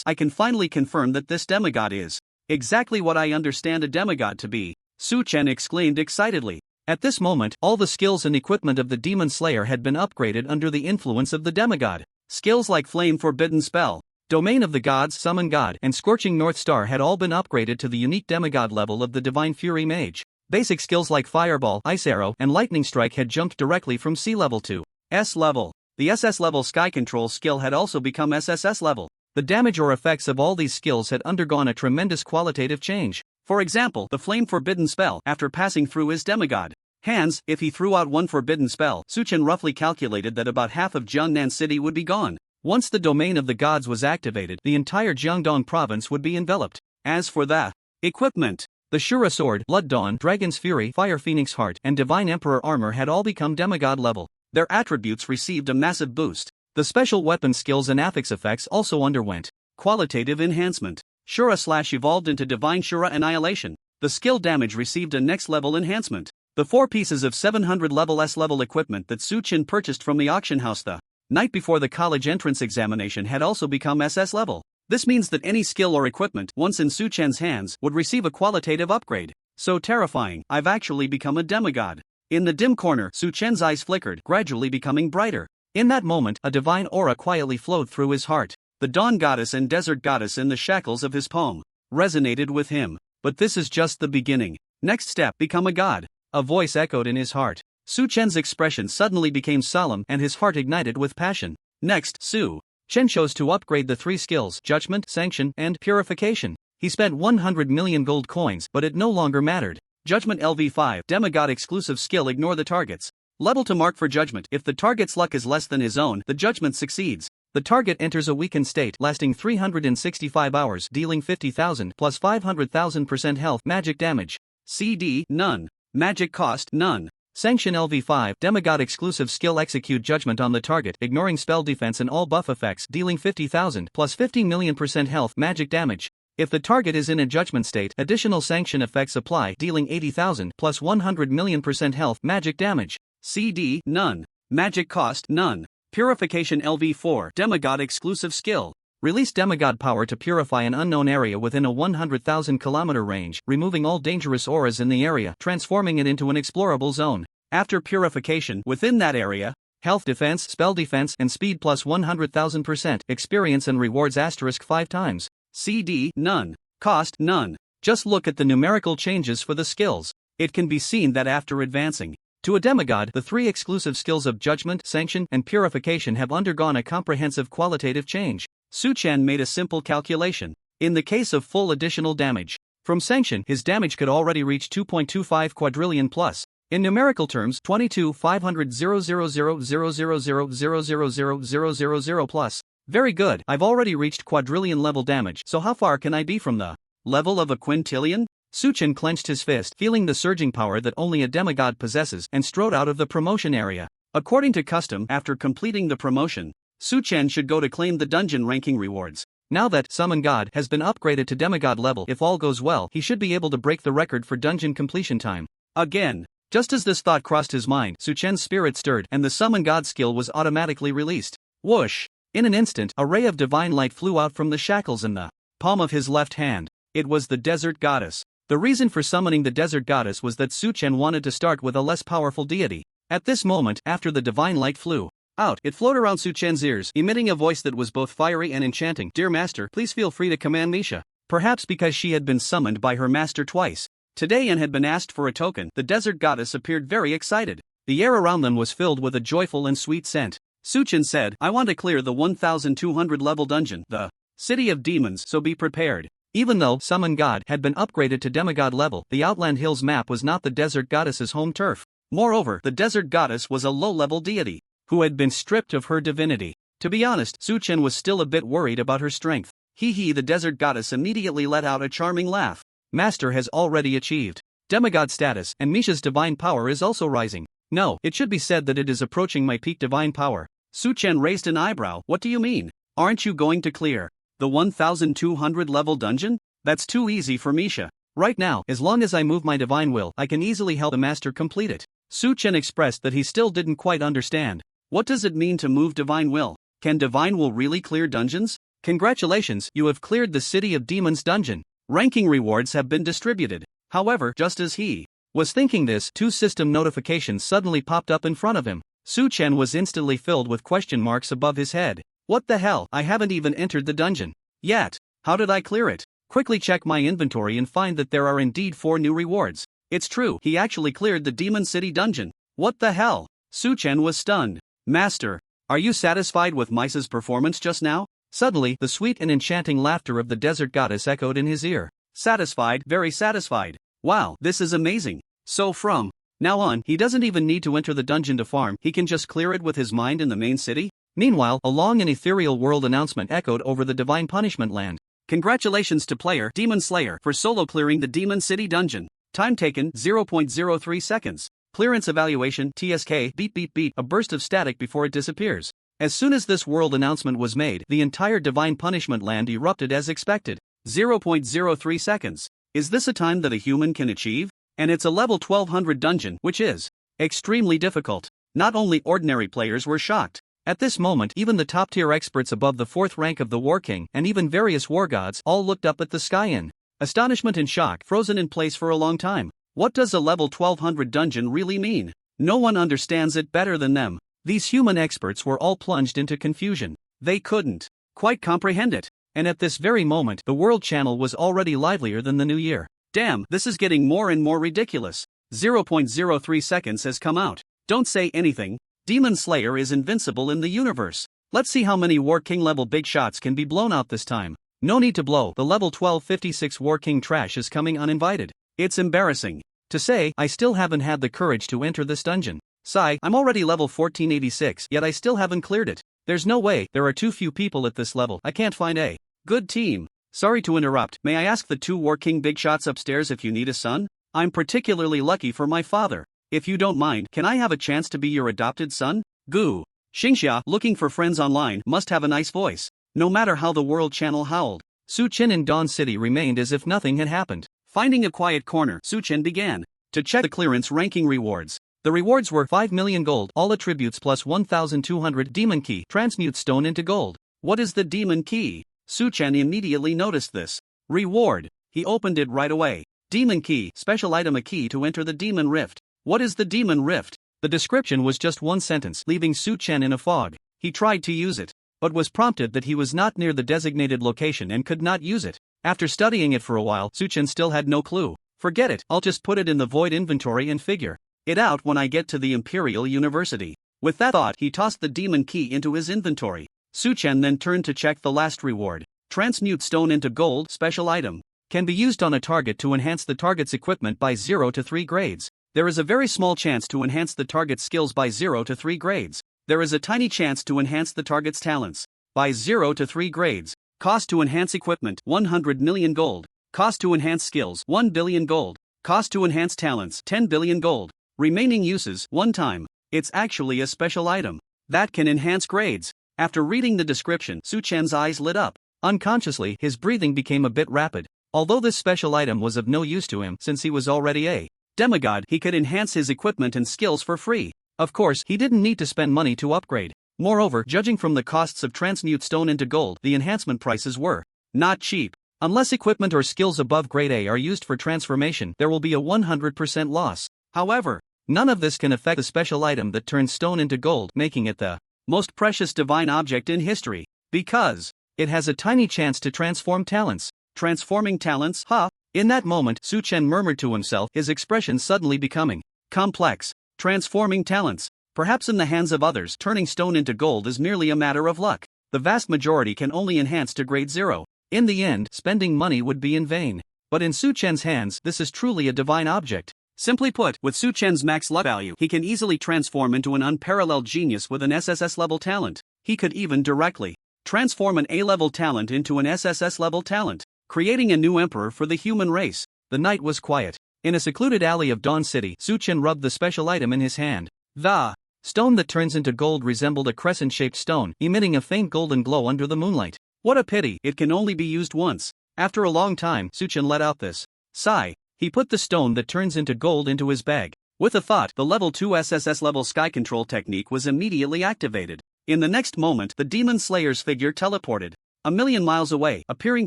I can finally confirm that this demigod is exactly what I understand a demigod to be, Su Chen exclaimed excitedly. At this moment, all the skills and equipment of the Demon Slayer had been upgraded under the influence of the demigod. Skills like Flame Forbidden Spell, Domain of the Gods, Summon God, and Scorching North Star had all been upgraded to the unique demigod level of the Divine Fury Mage. Basic skills like Fireball, Ice Arrow, and Lightning Strike had jumped directly from C level to S level. The SS level Sky Control skill had also become SSS level. The damage or effects of all these skills had undergone a tremendous qualitative change. For example, the Flame Forbidden spell, after passing through his demigod hands, if he threw out one forbidden spell, Suchen roughly calculated that about half of Jiangnan City would be gone. Once the Domain of the Gods was activated, the entire Jiangdong province would be enveloped. As for the equipment, the Shura Sword, Blood Dawn, Dragon's Fury, Fire Phoenix Heart, and Divine Emperor Armor had all become demigod level. Their attributes received a massive boost. The special weapon skills and affix effects also underwent qualitative enhancement. Shura / evolved into Divine Shura Annihilation. The skill damage received a next level enhancement. The 4 pieces of 700 level S level equipment that Su Qin purchased from the auction house the night before the college entrance examination had also become SS level. This means that any skill or equipment, once in Su Chen's hands, would receive a qualitative upgrade. So terrifying, I've actually become a demigod. In the dim corner, Su Chen's eyes flickered, gradually becoming brighter. In that moment, a divine aura quietly flowed through his heart. The Dawn Goddess and Desert Goddess in the shackles of his poem resonated with him. But this is just the beginning. Next step, become a god. A voice echoed in his heart. Su Chen's expression suddenly became solemn and his heart ignited with passion. Next, Su Chen chose to upgrade the 3 skills: Judgment, Sanction, and Purification. He spent 100 million gold coins, but it no longer mattered. Judgment LV5, demigod exclusive skill. Ignore the target's level to mark for judgment. If the target's luck is less than his own, the judgment succeeds. The target enters a weakened state lasting 365 hours, dealing 50,000 plus 500,000% health magic damage. CD, none. Magic cost, none. Sanction LV5, demigod exclusive skill. Execute judgment on the target, ignoring spell defense and all buff effects, dealing 50,000 plus 50 million% health magic damage. If the target is in a judgment state, additional sanction effects apply, dealing 80,000 plus 100 million% health magic damage. CD, none. Magic cost, none. Purification LV4, demigod exclusive skill. Release demigod power to purify an unknown area within a 100,000 kilometer range, removing all dangerous auras in the area, transforming it into an explorable zone. After purification, within that area, health defense, spell defense, and speed plus 100,000%, experience and rewards * 5 times. CD, none. Cost, none. Just look at the numerical changes for the skills. It can be seen that after advancing to a demigod, the 3 exclusive skills of Judgment, Sanction, and Purification have undergone a comprehensive qualitative change. Su Chen made a simple calculation. In the case of full additional damage from Sanction, his damage could already reach 2.25 quadrillion plus. In numerical terms, 22,500,000,000,000,000 plus. Very good, I've already reached quadrillion level damage, so how far can I be from the level of a quintillion? Su Chen clenched his fist, feeling the surging power that only a demigod possesses, and strode out of the promotion area. According to custom, after completing the promotion, Su Chen should go to claim the dungeon ranking rewards. Now that Summon God has been upgraded to demigod level, if all goes well, he should be able to break the record for dungeon completion time. Again. Just as this thought crossed his mind, Su Chen's spirit stirred and the Summon God skill was automatically released. Whoosh! In an instant, a ray of divine light flew out from the shackles in the palm of his left hand. It was the Desert Goddess. The reason for summoning the Desert Goddess was that Su Chen wanted to start with a less powerful deity. At this moment, after the divine light flew out, it flowed around Su Chen's ears, emitting a voice that was both fiery and enchanting. Dear master, please feel free to command Misha. Perhaps because she had been summoned by her master twice today and had been asked for a token, the Desert Goddess appeared very excited. The air around them was filled with a joyful and sweet scent. Su Chen said, I want to clear the 1,200 level dungeon, the City of Demons, so be prepared. Even though Summon God had been upgraded to demigod level, the Outland Hills map was not the Desert Goddess's home turf. Moreover, the Desert Goddess was a low-level deity who had been stripped of her divinity. To be honest, Su Chen was still a bit worried about her strength. The Desert Goddess immediately let out a charming laugh. Master has already achieved demigod status, and Misha's divine power is also rising. No, it should be said that it is approaching my peak divine power. Su Chen raised an eyebrow. What do you mean? Aren't you going to clear the 1,200 level dungeon? That's too easy for Misha. Right now, as long as I move my divine will, I can easily help the master complete it. Su Chen expressed that he still didn't quite understand. What does it mean to move divine will? Can divine will really clear dungeons? Congratulations, you have cleared the City of Demons dungeon. Ranking rewards have been distributed. However, just as he was thinking this, 2 system notifications suddenly popped up in front of him. Su Chen was instantly filled with question marks above his head. What the hell, I haven't even entered the dungeon yet. How did I clear it? Quickly check my inventory and find that there are indeed 4 new rewards. It's true, he actually cleared the Demon City dungeon. What the hell? Su-chen was stunned. Master, are you satisfied with Mice's performance just now? Suddenly, the sweet and enchanting laughter of the desert goddess echoed in his ear. Satisfied, very satisfied. Wow, this is amazing. So from now on, he doesn't even need to enter the dungeon to farm, he can just clear it with his mind in the main city? Meanwhile, a long and ethereal world announcement echoed over the Divine Punishment Land. Congratulations to player Demon Slayer for solo clearing the Demon City dungeon. Time taken 0.03 seconds. Clearance evaluation TSK beep beep beep. A burst of static before it disappears. As soon as this world announcement was made, the entire Divine Punishment Land erupted as expected. 0.03 seconds. Is this a time that a human can achieve? And it's a level 1200 dungeon, which is extremely difficult. Not only ordinary players were shocked. At this moment, even the top-tier experts above the 4th rank of the War King and even various war gods all looked up at the sky in astonishment and shock, frozen in place for a long time. What does a level 1200 dungeon really mean? No one understands it better than them. These human experts were all plunged into confusion. They couldn't quite comprehend it. And at this very moment, the World Channel was already livelier than the new year. Damn, this is getting more and more ridiculous. 0.03 seconds has come out. Don't say anything. Demon Slayer is invincible in the universe. Let's see how many War King level big shots can be blown out this time. No need to blow, the level 1256 War King trash is coming uninvited. It's embarrassing to say, I still haven't had the courage to enter this dungeon. Sigh, I'm already level 1486, yet I still haven't cleared it. There's no way, there are too few people at this level, I can't find a good team. Sorry to interrupt, may I ask the 2 War King big shots upstairs if you need a son? I'm particularly lucky for my father. If you don't mind, can I have a chance to be your adopted son? Goo. Xingxia, looking for friends online, must have a nice voice. No matter how the World Channel howled, Su-chen in Dawn City remained as if nothing had happened. Finding a quiet corner, Su-chen began to check the clearance ranking rewards. The rewards were 5 million gold, all attributes plus 1,200 demon key, transmute stone into gold. What is the demon key? Su-chen immediately noticed this. Reward. He opened it right away. Demon key, special item, a key to enter the demon rift. What is the demon rift? The description was just one sentence, leaving Su-chen in a fog. He tried to use it, but was prompted that he was not near the designated location and could not use it. After studying it for a while, Su-chen still had no clue. Forget it, I'll just put it in the void inventory and figure it out when I get to the Imperial University. With that thought, he tossed the demon key into his inventory. Su-chen then turned to check the last reward. Transmute stone into gold, special item. Can be used on a target to enhance the target's equipment by 0 to 3 grades. There is a very small chance to enhance the target's skills by 0 to 3 grades. There is a tiny chance to enhance the target's talents by 0 to 3 grades. Cost to enhance equipment 100 million gold. Cost to enhance skills 1 billion gold. Cost to enhance talents 10 billion gold. Remaining uses 1 time. It's actually a special item that can enhance grades. After reading the description, Su-chen's eyes lit up. Unconsciously, his breathing became a bit rapid. Although this special item was of no use to him since he was already a demigod, he could enhance his equipment and skills for free. Of course, he didn't need to spend money to upgrade. Moreover, judging from the costs of transmute stone into gold, the enhancement prices were not cheap. Unless equipment or skills above grade A are used for transformation, there will be a 100% loss. However, none of this can affect the special item that turns stone into gold, making it the most precious divine object in history. Because it has a tiny chance to transform talents. Transforming talents, huh? In that moment, Su-chen murmured to himself, his expression suddenly becoming complex. Transforming talents. Perhaps in the hands of others, turning stone into gold is merely a matter of luck. The vast majority can only enhance to grade 0. In the end, spending money would be in vain. But in Su-chen's hands, this is truly a divine object. Simply put, with Su-chen's max luck value, he can easily transform into an unparalleled genius with an SSS level talent. He could even directly transform an A-level talent into an SSS level talent, creating a new emperor for the human race. The night was quiet. In a secluded alley of Dawn City, Su-chen rubbed the special item in his hand. The stone that turns into gold resembled a crescent-shaped stone, emitting a faint golden glow under the moonlight. What a pity, it can only be used once. After a long time, Su-chen let out this sigh. He put the stone that turns into gold into his bag. With a thought, the level 2 SSS level sky control technique was immediately activated. In the next moment, the Demon Slayer's figure teleported 1,000,000 miles away, appearing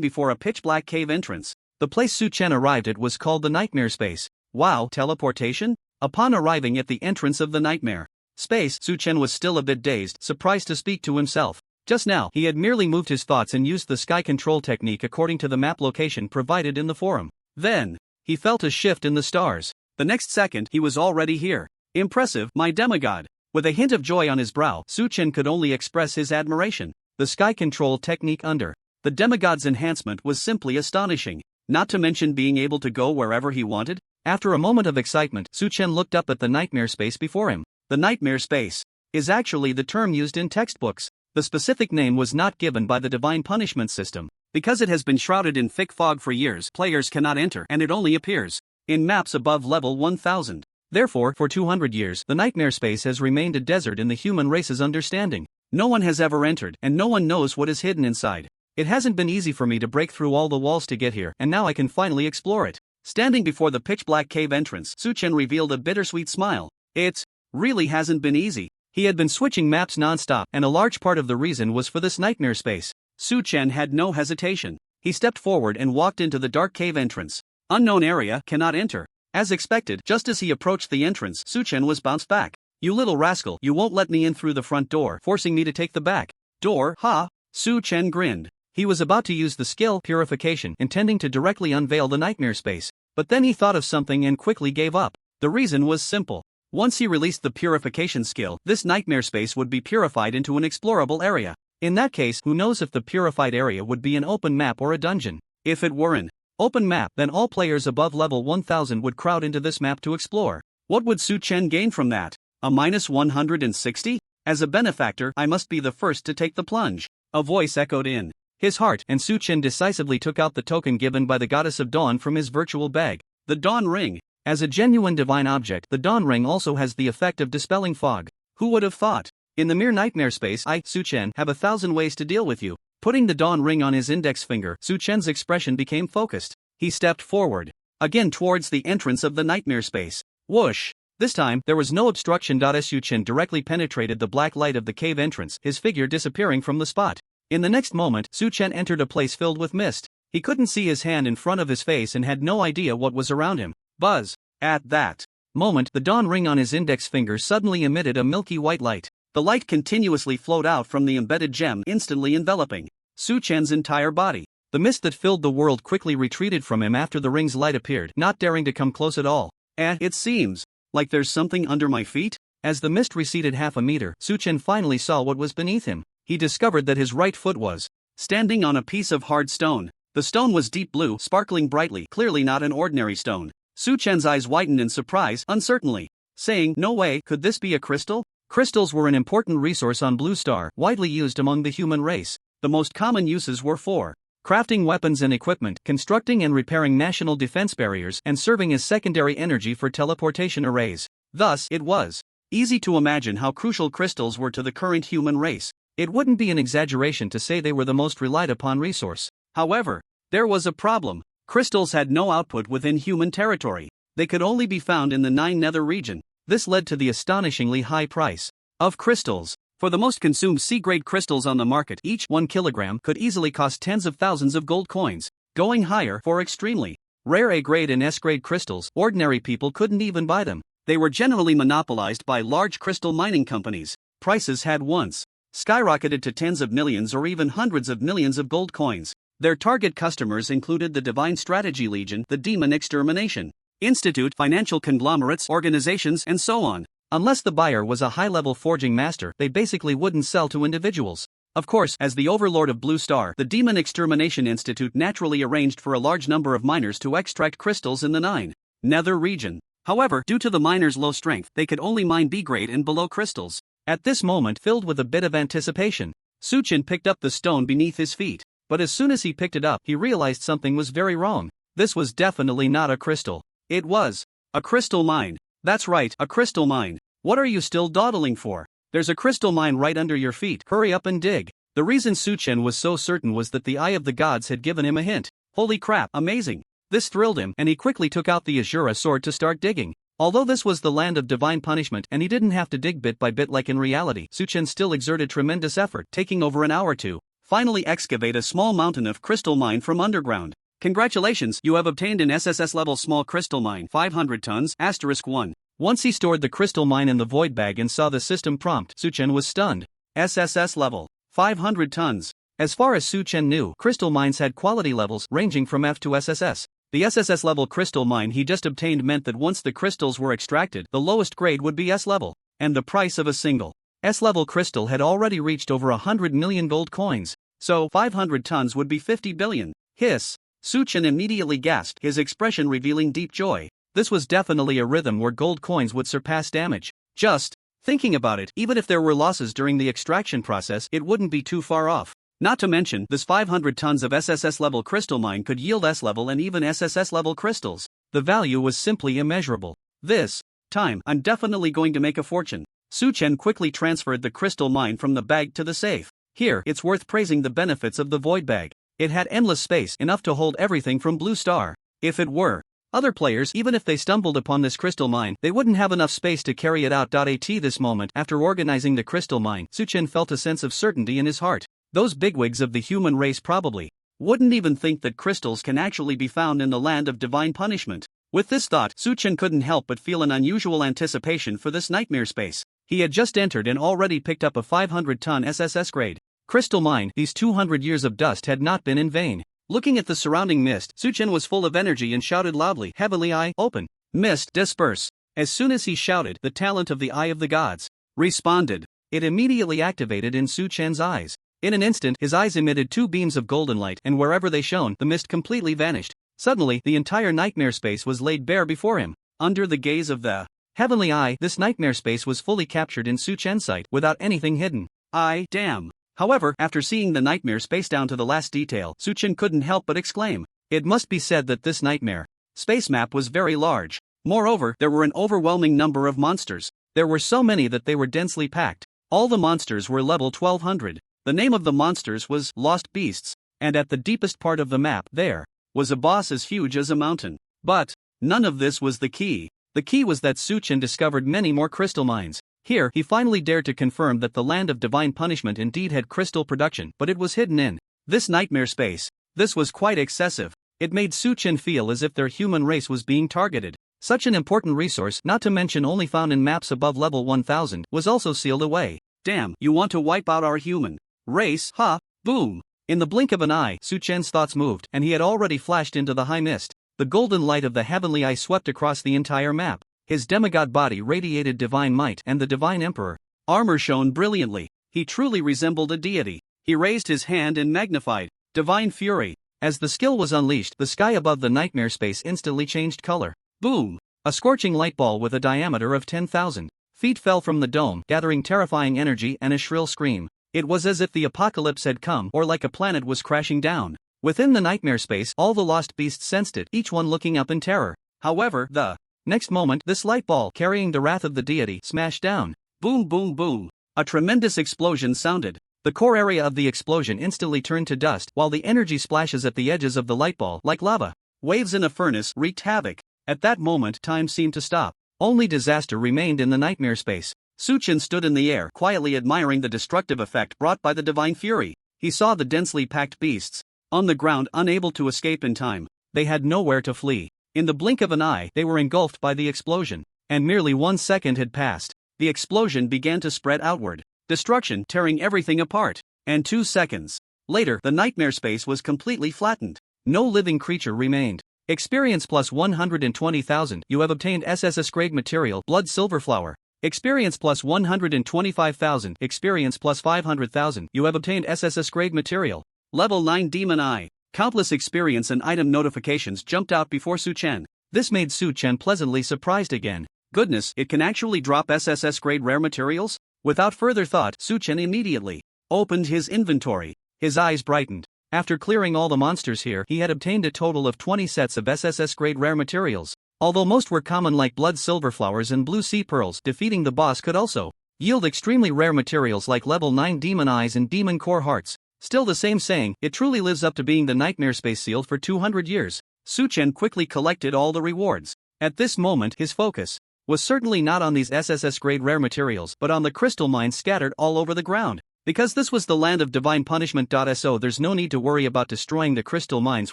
before a pitch-black cave entrance. The place Su-chen arrived at was called the Nightmare Space. Wow, teleportation? Upon arriving at the entrance of the Nightmare Space, Su-chen was still a bit dazed, surprised to speak to himself. Just now, he had merely moved his thoughts and used the sky control technique according to the map location provided in the forum. Then, he felt a shift in the stars. The next second, he was already here. Impressive, my demigod. With a hint of joy on his brow, Su-Chen could only express his admiration. The sky control technique under the demigod's enhancement was simply astonishing, not to mention being able to go wherever he wanted. After a moment of excitement, Su-Chen looked up at the nightmare space before him. The nightmare space is actually the term used in textbooks. The specific name was not given by the divine punishment system. Because it has been shrouded in thick fog for years, players cannot enter, and it only appears in maps above level 1000. Therefore, for 200 years, the nightmare space has remained a desert in the human race's understanding. No one has ever entered, and no one knows what is hidden inside. It hasn't been easy for me to break through all the walls to get here, and now I can finally explore it. Standing before the pitch-black cave entrance, Su-Chen revealed a bittersweet smile. It really hasn't been easy. He had been switching maps non-stop, and a large part of the reason was for this nightmare space. Su-Chen had no hesitation. He stepped forward and walked into the dark cave entrance. Unknown area, cannot enter. As expected, just as he approached the entrance, Su-Chen was bounced back. You little rascal, you won't let me in through the front door, forcing me to take the back door, ha? Su-Chen grinned. He was about to use the skill purification, intending to directly unveil the nightmare space. But then he thought of something and quickly gave up. The reason was simple. Once he released the purification skill, this nightmare space would be purified into an explorable area. In that case, who knows if the purified area would be an open map or a dungeon? If it were an open map, then all players above level 1000 would crowd into this map to explore. What would Su-Chen gain from that? A minus 160? As a benefactor, I must be the first to take the plunge. A voice echoed in his heart, and Su-Chen decisively took out the token given by the Goddess of Dawn from his virtual bag. The Dawn Ring. As a genuine divine object, the Dawn Ring also has the effect of dispelling fog. Who would have thought? In the mere nightmare space, I, Su-Chen, have 1,000 ways to deal with you. Putting the Dawn Ring on his index finger, Su-Chen's expression became focused. He stepped forward, again towards the entrance of the nightmare space. Whoosh! This time, there was no obstruction. Su-Chen directly penetrated the black light of the cave entrance, his figure disappearing from the spot. In the next moment, Su-Chen entered a place filled with mist. He couldn't see his hand in front of his face and had no idea what was around him. Buzz! At that moment, the Dawn Ring on his index finger suddenly emitted a milky white light. The light continuously flowed out from the embedded gem, instantly enveloping Su-Chen's entire body. The mist that filled the world quickly retreated from him after the ring's light appeared, not daring to come close at all. It seems like there's something under my feet? As the mist receded half a meter, Su-Chen finally saw what was beneath him. He discovered that his right foot was standing on a piece of hard stone. The stone was deep blue, sparkling brightly, clearly not an ordinary stone. Su-Chen's eyes widened in surprise, uncertainly, saying, "No way, could this be a crystal?" Crystals were an important resource on Blue Star, widely used among the human race. The most common uses were for crafting weapons and equipment, constructing and repairing national defense barriers, and serving as secondary energy for teleportation arrays. Thus, it was easy to imagine how crucial crystals were to the current human race. It wouldn't be an exaggeration to say they were the most relied upon resource. However, there was a problem. Crystals had no output within human territory. They could only be found in the 9 Nether region. This led to the astonishingly high price of crystals. For the most consumed C-grade crystals on the market, each 1 kilogram could easily cost tens of thousands of gold coins. Going higher for extremely rare A-grade and S-grade crystals, ordinary people couldn't even buy them. They were generally monopolized by large crystal mining companies. Prices had once skyrocketed to tens of millions or even hundreds of millions of gold coins. Their target customers included the Divine Strategy Legion, the Demon Extermination Institute, financial conglomerates, organizations, and so on. Unless the buyer was a high-level forging master, they basically wouldn't sell to individuals. Of course, as the overlord of Blue Star, the Demon Extermination Institute naturally arranged for a large number of miners to extract crystals in the 9 Nether region. However, due to the miners' low strength, they could only mine B-grade and below crystals. At this moment, filled with a bit of anticipation, Su-Chen picked up the stone beneath his feet. But as soon as he picked it up, he realized something was very wrong. This was definitely not a crystal. It was a crystal mine. That's right, a crystal mine. What are you still dawdling for? There's a crystal mine right under your feet. Hurry up and dig. The reason Su-Chen was so certain was that the Eye of the Gods had given him a hint. Holy crap, amazing. This thrilled him, and he quickly took out the Azura sword to start digging. Although this was the land of divine punishment and he didn't have to dig bit by bit like in reality, Su-Chen still exerted tremendous effort, taking over an hour to finally excavate a small mountain of crystal mine from underground. Congratulations, you have obtained an SSS level small crystal mine, 500 tons, *1. Once he stored the crystal mine in the void bag and saw the system prompt, Su-Chen was stunned. SSS level 500 tons. As far as Su Chen knew, crystal mines had quality levels ranging from F to SSS. The SSS level crystal mine he just obtained meant that once the crystals were extracted, the lowest grade would be S level, and the price of a single S level crystal had already reached over 100 million gold coins, so 500 tons would be 50 billion. Hiss! Su Chen immediately gasped, his expression revealing deep joy. This was definitely a rhythm where gold coins would surpass damage. Just thinking about it, even if there were losses during the extraction process, it wouldn't be too far off. Not to mention, this 500 tons of SSS level crystal mine could yield S level and even SSS level crystals. The value was simply immeasurable. This time, I'm definitely going to make a fortune. Su Chen quickly transferred the crystal mine from the bag to the safe. Here, it's worth praising the benefits of the void bag. It had endless space, enough to hold everything from Blue Star. If it were other players, even if they stumbled upon this crystal mine, they wouldn't have enough space to carry it out. At this moment, after organizing the crystal mine, Su Chen felt a sense of certainty in his heart. Those bigwigs of the human race probably wouldn't even think that crystals can actually be found in the land of divine punishment. With this thought, Su Chen couldn't help but feel an unusual anticipation for this nightmare space. He had just entered and already picked up a 500-ton SSS grade crystal mine. These 200 years of dust had not been in vain. Looking at the surrounding mist, Su Chen was full of energy and shouted loudly, "Heavenly Eye, open! Mist, disperse!" As soon as he shouted, the talent of the Eye of the Gods responded. It immediately activated in Su Chen's eyes. In an instant, his eyes emitted two beams of golden light, and wherever they shone, the mist completely vanished. Suddenly, the entire nightmare space was laid bare before him. Under the gaze of the Heavenly Eye, this nightmare space was fully captured in Su Chen's sight, without anything hidden. Damn! However, after seeing the nightmare space down to the last detail, Su Chen couldn't help but exclaim. It must be said that this nightmare space map was very large. Moreover, there were an overwhelming number of monsters. There were so many that they were densely packed. All the monsters were level 1200. The name of the monsters was Lost Beasts, and at the deepest part of the map, there was a boss as huge as a mountain. But none of this was the key. The key was that Su Chen discovered many more crystal mines. Here, he finally dared to confirm that the land of divine punishment indeed had crystal production, but it was hidden in this nightmare space. This was quite excessive. It made Su Chen feel as if their human race was being targeted. Such an important resource, not to mention only found in maps above level 1000, was also sealed away. Damn, you want to wipe out our human race, huh? Boom! In the blink of an eye, Su Chen's thoughts moved, and he had already flashed into the high mist. The golden light of the Heavenly Eye swept across the entire map. His demigod body radiated divine might, and the divine emperor armor shone brilliantly. He truly resembled a deity. He raised his hand and magnified divine fury. As the skill was unleashed, the sky above the nightmare space instantly changed color. Boom! A scorching light ball with a diameter of 10,000 feet fell from the dome, gathering terrifying energy and a shrill scream. It was as if the apocalypse had come, or like a planet was crashing down. Within the nightmare space, all the lost beasts sensed it, each one looking up in terror. However, the next moment, this light ball, carrying the wrath of the deity, smashed down. Boom, boom, boom. A tremendous explosion sounded. The core area of the explosion instantly turned to dust, while the energy splashes at the edges of the light ball, like lava waves in a furnace, wreaked havoc. At that moment, time seemed to stop. Only disaster remained in the nightmare space. Su Chen stood in the air, quietly admiring the destructive effect brought by the divine fury. He saw the densely packed beasts on the ground, unable to escape in time. They had nowhere to flee. In the blink of an eye, they were engulfed by the explosion. And merely 1 second had passed. The explosion began to spread outward, destruction tearing everything apart. And 2 seconds later, the nightmare space was completely flattened. No living creature remained. Experience plus 120,000. You have obtained SSS grade material, Blood Silverflower. Experience plus 125,000. Experience plus 500,000. You have obtained SSS grade material. Level 9 Demon Eye. Countless experience and item notifications jumped out before Su Chen. This made Su Chen pleasantly surprised again. Goodness, it can actually drop SSS grade rare materials? Without further thought, Su Chen immediately opened his inventory. His eyes brightened. After clearing all the monsters here, he had obtained a total of 20 sets of SSS grade rare materials. Although most were common like blood silverflowers and blue sea pearls, defeating the boss could also yield extremely rare materials like level 9 demon eyes and demon core hearts. Still the same saying, it truly lives up to being the nightmare space sealed for 200 years. Su Chen quickly collected all the rewards. At this moment, his focus was certainly not on these SSS grade rare materials, but on the crystal mines scattered all over the ground. Because this was the land of divine punishment. So there's no need to worry about destroying the crystal mines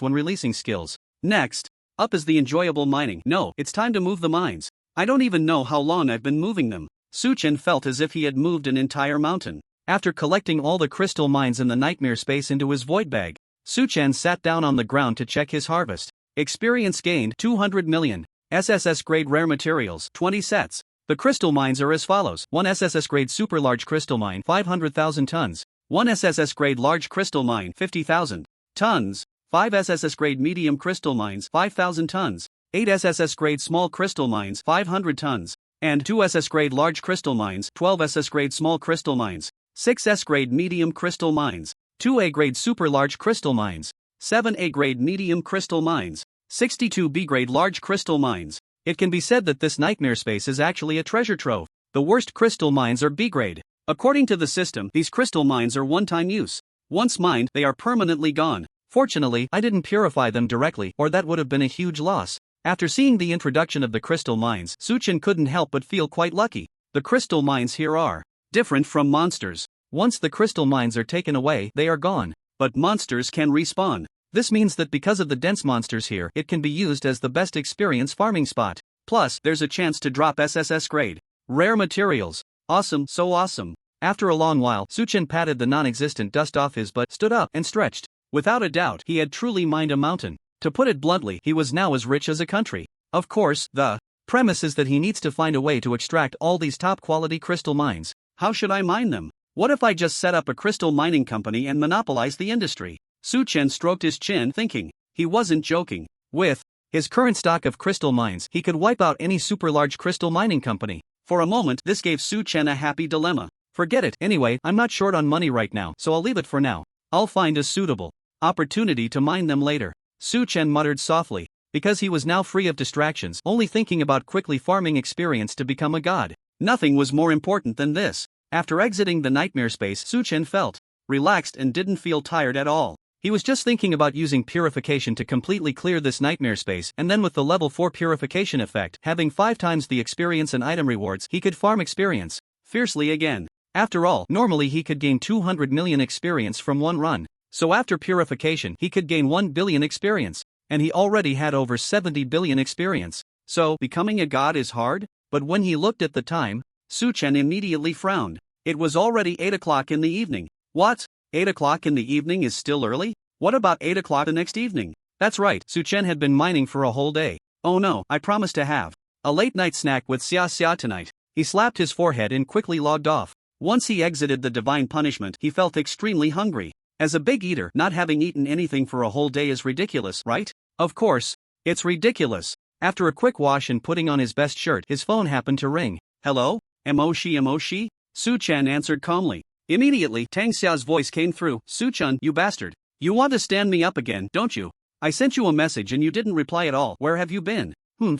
when releasing skills. Next up is the enjoyable mining. No, it's time to move the mines. I don't even know how long I've been moving them. Su Chen felt as if he had moved an entire mountain. After collecting all the crystal mines in the nightmare space into his void bag, Suchen sat down on the ground to check his harvest. Experience gained 200 million. SSS grade rare materials 20 sets. The crystal mines are as follows: 1 SSS grade super large crystal mine 500,000 tons, 1 SSS grade large crystal mine 50,000 tons, 5 SSS grade medium crystal mines 5,000 tons, 8 SSS grade small crystal mines 500 tons, and 2 SS grade large crystal mines 12 SS grade small crystal mines, 6 S grade medium crystal mines, 2 A grade super large crystal mines, 7 A grade medium crystal mines, 62 B grade large crystal mines. It can be said that this nightmare space is actually a treasure trove. The worst crystal mines are B grade. According to the system, these crystal mines are one-time use. Once mined, they are permanently gone. Fortunately, I didn't purify them directly, or that would have been a huge loss. After seeing the introduction of the crystal mines, Suchen couldn't help but feel quite lucky. The crystal mines here are different from monsters. Once the crystal mines are taken away, they are gone. But monsters can respawn. This means that because of the dense monsters here, it can be used as the best experience farming spot. Plus, there's a chance to drop SSS grade rare materials. Awesome, so awesome. After a long while, Suchen patted the non-existent dust off his butt, stood up, and stretched. Without a doubt, he had truly mined a mountain. To put it bluntly, he was now as rich as a country. Of course, the premise is that he needs to find a way to extract all these top-quality crystal mines. How should I mine them? What if I just set up a crystal mining company and monopolize the industry? Suchen stroked his chin, thinking. He wasn't joking. With his current stock of crystal mines, he could wipe out any super large crystal mining company. For a moment, this gave Suchen a happy dilemma. Forget it. Anyway, I'm not short on money right now, so I'll leave it for now. I'll find a suitable opportunity to mine them later. Suchen muttered softly, because he was now free of distractions, only thinking about quickly farming experience to become a god. Nothing was more important than this. After exiting the nightmare space, Suchen felt relaxed and didn't feel tired at all. He was just thinking about using purification to completely clear this nightmare space, and then with the level 4 purification effect, having 5 times the experience and item rewards, he could farm experience fiercely again. After all, normally he could gain 200 million experience from one run. So after purification, he could gain 1 billion experience, and he already had over 70 billion experience. So, becoming a god is hard? But when he looked at the time, Suchen immediately frowned. It was already 8 o'clock in the evening. What? 8 o'clock in the evening is still early? What about 8 o'clock the next evening? That's right, Suchen had been mining for a whole day. Oh no, I promised to have a late night snack with Xia Xia tonight. He slapped his forehead and quickly logged off. Once he exited the divine punishment, he felt extremely hungry. As a big eater, not having eaten anything for a whole day is ridiculous, right? Of course, it's ridiculous. After a quick wash and putting on his best shirt, his phone happened to ring. Hello? Emoshi? Suchen answered calmly. Immediately, Tang Xia's voice came through. Suchen, you bastard. You want to stand me up again, don't you? I sent you a message and you didn't reply at all. Where have you been?